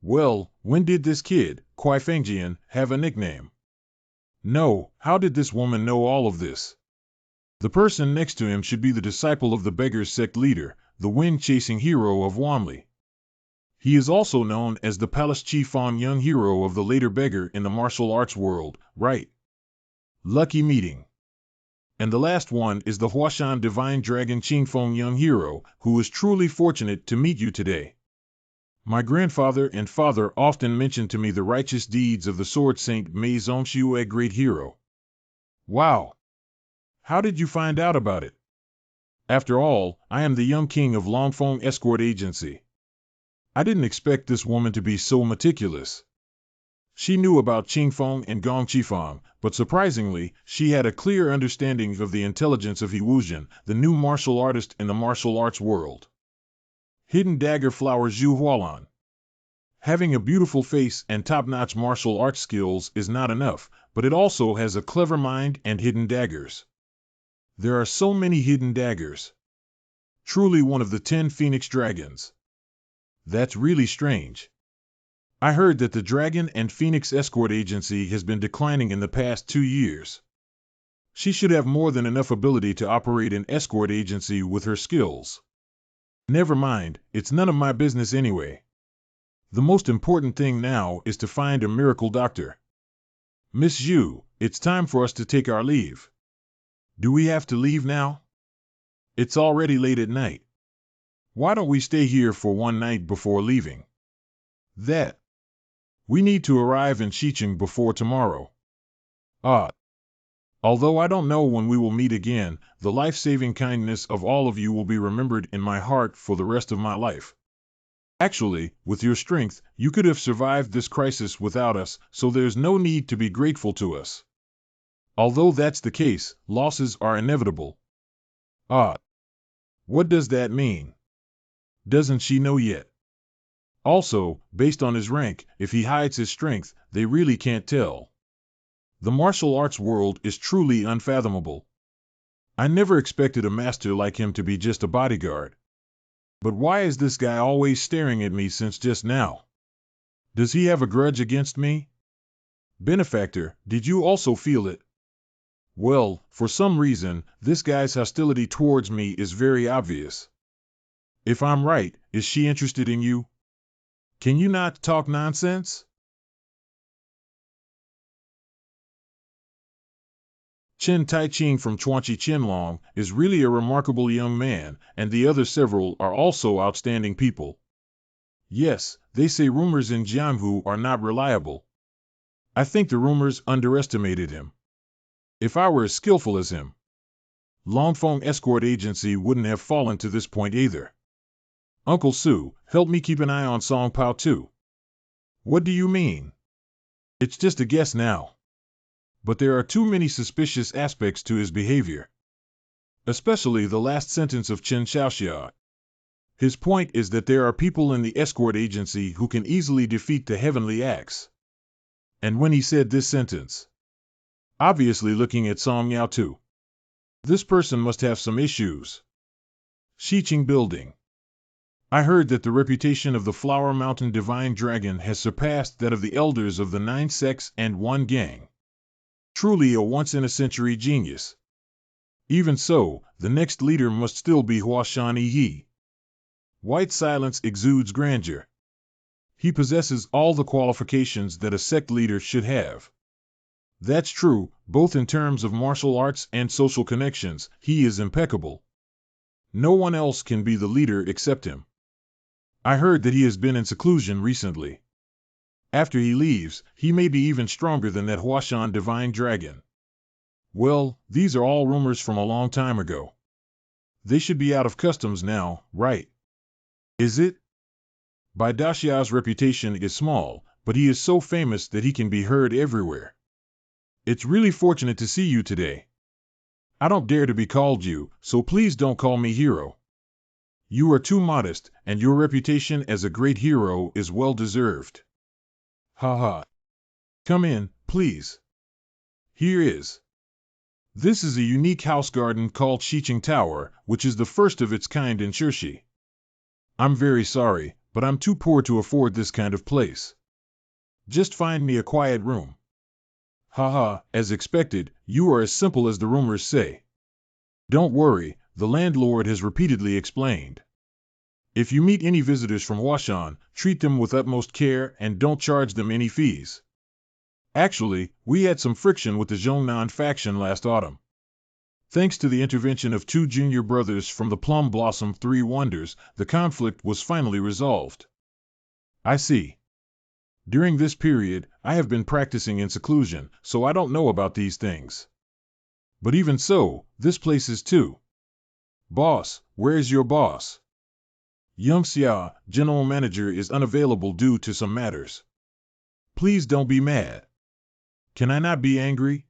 Well, when did this kid, Kuai Fengjian, have a nickname? No, how did this woman know all of this? The person next to him should be the disciple of the beggar's sect leader, the wind-chasing hero of Wanli. He is also known as the Palace Qifang young hero of the later beggar in the martial arts world, right? Lucky meeting. And the last one is the Huashan Divine Dragon Qingfeng young hero, who is truly fortunate to meet you today. My grandfather and father often mentioned to me the righteous deeds of the sword saint Mei Zongxiu, a great hero. Wow! How did you find out about it? After all, I am the young king of Longfeng Escort Agency. I didn't expect this woman to be so meticulous. She knew about Qingfeng and Gong Qifang, but surprisingly, she had a clear understanding of the intelligence of He Wuzhen, the new martial artist in the martial arts world. Hidden dagger flower Zhu Hualan. Having a beautiful face and top-notch martial arts skills is not enough, but it also has a clever mind and hidden daggers. There are so many hidden daggers. Truly one of the 10 Phoenix Dragons. That's really strange. I heard that the Dragon and Phoenix Escort Agency has been declining in the past 2 years. She should have more than enough ability to operate an escort agency with her skills. Never mind, it's none of my business anyway. The most important thing now is to find a miracle doctor. Miss Zhu, it's time for us to take our leave. Do we have to leave now? It's already late at night. Why don't we stay here for one night before leaving? We need to arrive in Xicheng before tomorrow. Although I don't know when we will meet again, the life-saving kindness of all of you will be remembered in my heart for the rest of my life. Actually, with your strength, you could have survived this crisis without us, so there's no need to be grateful to us. Although that's the case, losses are inevitable. What does that mean? Doesn't she know yet? Also, based on his rank, if he hides his strength, they really can't tell. The martial arts world is truly unfathomable. I never expected a master like him to be just a bodyguard. But why is this guy always staring at me since just now? Does he have a grudge against me? Benefactor, did you also feel it? Well, for some reason, this guy's hostility towards me is very obvious. If I'm right, is she interested in you? Can you not talk nonsense? Chen Taiqing from Chuanchi Qianlong is really a remarkable young man, and the other several are also outstanding people. Yes, they say rumors in Jianghu are not reliable. I think the rumors underestimated him. If I were as skillful as him, Longfeng Escort Agency wouldn't have fallen to this point either. Uncle Su, help me keep an eye on Song Pao too. What do you mean? It's just a guess now. But there are too many suspicious aspects to his behavior. Especially the last sentence of Qin Xiaoxia. His point is that there are people in the escort agency who can easily defeat the heavenly axe. And when he said this sentence, obviously looking at Song Yao too, this person must have some issues. Xiqing Building. I heard that the reputation of the Flower Mountain Divine Dragon has surpassed that of the elders of the 9 sects and 1 gang. Truly a once-in-a-century genius. Even so, the next leader must still be Huashan Yi. White Silence exudes grandeur. He possesses all the qualifications that a sect leader should have. That's true, both in terms of martial arts and social connections, he is impeccable. No one else can be the leader except him. I heard that he has been in seclusion recently. After he leaves, he may be even stronger than that Huashan Divine Dragon. Well, these are all rumors from a long time ago. They should be out of customs now, right? Is it? Bai Daxiao's reputation is small, but he is so famous that he can be heard everywhere. It's really fortunate to see you today. I don't dare to be called you, so please don't call me hero. You are too modest, and your reputation as a great hero is well deserved. Ha. Come in, please. Here is. This is a unique house garden called Shiqing Tower, which is the first of its kind in Shirshi. I'm very sorry, but I'm too poor to afford this kind of place. Just find me a quiet room. As expected, you are as simple as the rumors say. Don't worry, the landlord has repeatedly explained. If you meet any visitors from Huashan, treat them with utmost care and don't charge them any fees. Actually, we had some friction with the Zhongnan faction last autumn. Thanks to the intervention of 2 junior brothers from the Plum Blossom 3 Wonders, the conflict was finally resolved. I see. During this period, I have been practicing in seclusion, so I don't know about these things. But even so, this place is too. Boss, where is your boss? Young Xia, general manager, is unavailable due to some matters. Please don't be mad. Can I not be angry?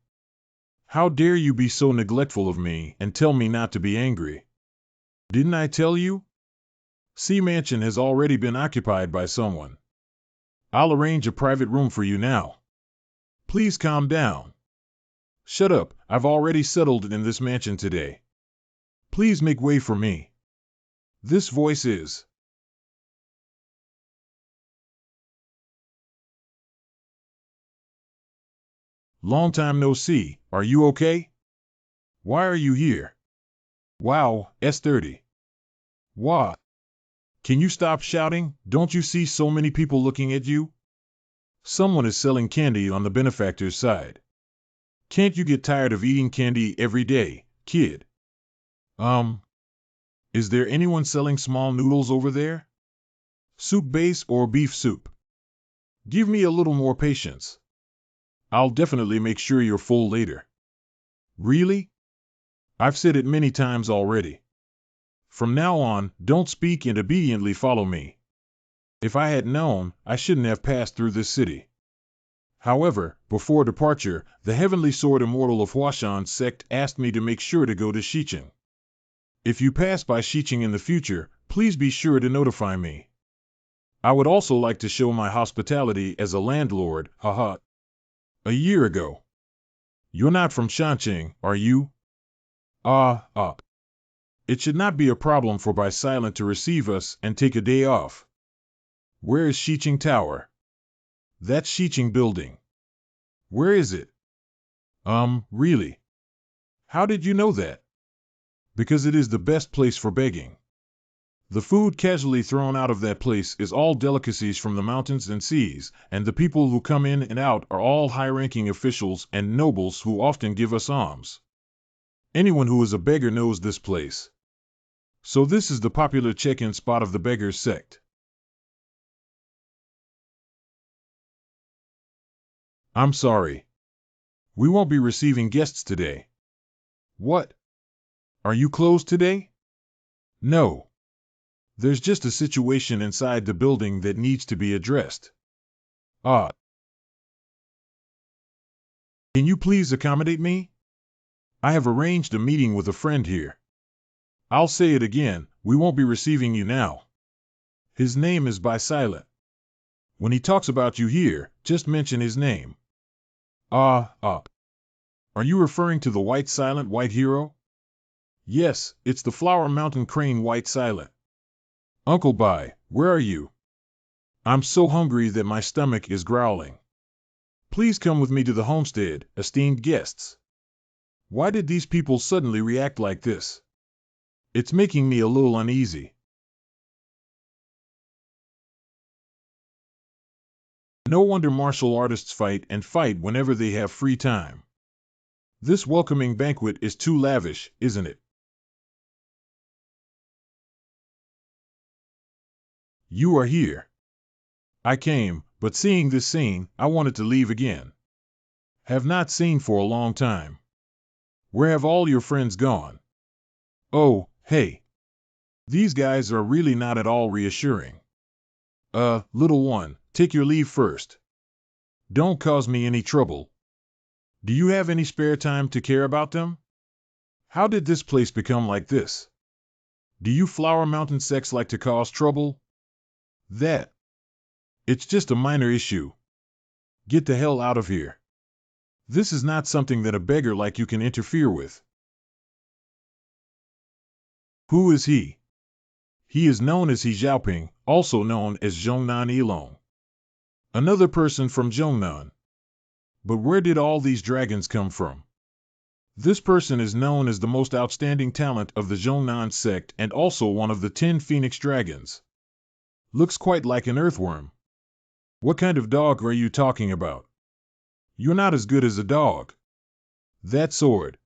How dare you be so neglectful of me and tell me not to be angry? Didn't I tell you? C Mansion has already been occupied by someone. I'll arrange a private room for you now. Please calm down. Shut up, I've already settled in this mansion today. Please make way for me. This voice is. Long time no see, are you okay? Why are you here? Wow, S30. What? Can you stop shouting? Don't you see so many people looking at you? Someone is selling candy on the benefactor's side. Can't you get tired of eating candy every day, kid? Is there anyone selling small noodles over there? Soup base or beef soup? Give me a little more patience. I'll definitely make sure you're full later. Really? I've said it many times already. From now on, don't speak and obediently follow me. If I had known, I shouldn't have passed through this city. However, before departure, the Heavenly Sword Immortal of Huashan sect asked me to make sure to go to Shiqing. If you pass by Shiqing in the future, please be sure to notify me. I would also like to show my hospitality as a landlord, A year ago. You're not from Shanqing, are you? It should not be a problem for Bai Silent to receive us and take a day off. Where is Shiqing Tower? That's Shiqing Building. Where is it? Really? How did you know that? Because it is the best place for begging. The food casually thrown out of that place is all delicacies from the mountains and seas, and the people who come in and out are all high-ranking officials and nobles who often give us alms. Anyone who is a beggar knows this place. So this is the popular check-in spot of the beggars sect. I'm sorry. We won't be receiving guests today. What? Are you closed today? No. There's just a situation inside the building that needs to be addressed. Can you please accommodate me? I have arranged a meeting with a friend here. I'll say it again, we won't be receiving you now. His name is Bai Silent. When he talks about you here, just mention his name. Are you referring to the White Silent White Hero? Yes, it's the Flower Mountain Crane White Silent. Uncle Bai, where are you? I'm so hungry that my stomach is growling. Please come with me to the homestead, esteemed guests. Why did these people suddenly react like this? It's making me a little uneasy. No wonder martial artists fight and fight whenever they have free time. This welcoming banquet is too lavish, isn't it? You are here. I came, but seeing this scene, I wanted to leave again. Have not seen for a long time. Where have all your friends gone? Oh, hey. These guys are really not at all reassuring. Little one, take your leave first. Don't cause me any trouble. Do you have any spare time to care about them? How did this place become like this? Do you Flower Mountain sects like to cause trouble? That. It's just a minor issue. Get the hell out of here. This is not something that a beggar like you can interfere with. Who is he? He is known as He Xiaoping, also known as Zhongnan Yilong. Another person from Zhongnan. But where did all these dragons come from? This person is known as the most outstanding talent of the Zhongnan sect and also one of the 10 phoenix dragons. Looks quite like an earthworm. What kind of dog are you talking about? You're not as good as a dog. That sword.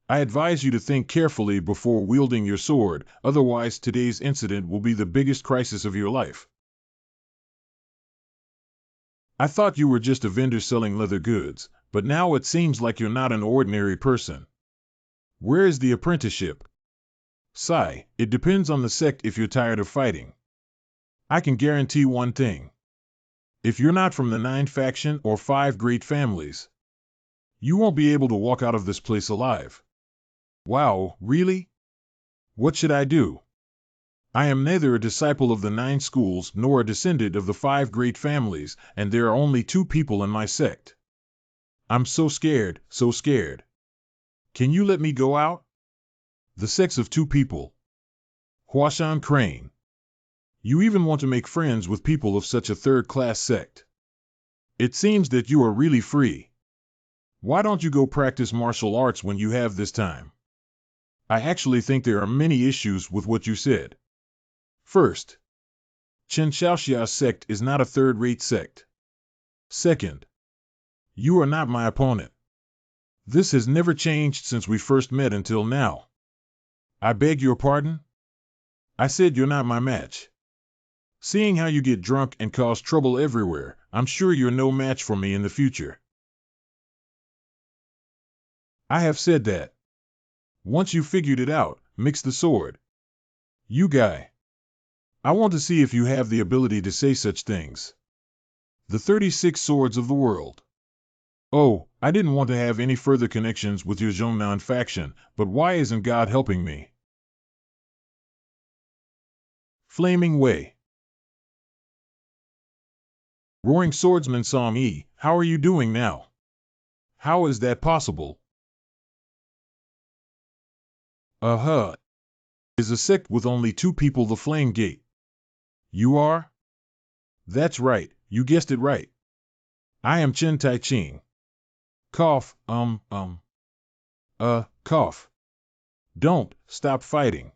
I advise you to think carefully before wielding your sword, otherwise today's incident will be the biggest crisis of your life. I thought you were just a vendor selling leather goods, but now it seems like you're not an ordinary person. Where is the apprenticeship? Sigh, it depends on the sect if you're tired of fighting. I can guarantee one thing. If you're not from the 9 faction or 5 great families, you won't be able to walk out of this place alive. Wow, really? What should I do? I am neither a disciple of the 9 schools nor a descendant of the 5 great families, and there are only 2 people in my sect. I'm so scared, so scared. Can you let me go out? The sex of 2 people. Huashan Crane. You even want to make friends with people of such a third-class sect. It seems that you are really free. Why don't you go practice martial arts when you have this time? I actually think there are many issues with what you said. First, Chen Xiaoxia's sect is not a third-rate sect. Second, you are not my opponent. This has never changed since we first met until now. I beg your pardon? I said you're not my match. Seeing how you get drunk and cause trouble everywhere, I'm sure you're no match for me in the future. I have said that. Once you figured it out, mix the sword. You guy. I want to see if you have the ability to say such things. The 36 swords of the world. Oh, I didn't want to have any further connections with your Zhongnan faction, but why isn't God helping me? Flaming Way. Roaring Swordsman Song Yi, how are you doing now? How is that possible? Is a sect with only 2 people the Flame Gate. You are? That's right, you guessed it right. I am Chen Tai Ching. Cough, cough. Don't stop fighting.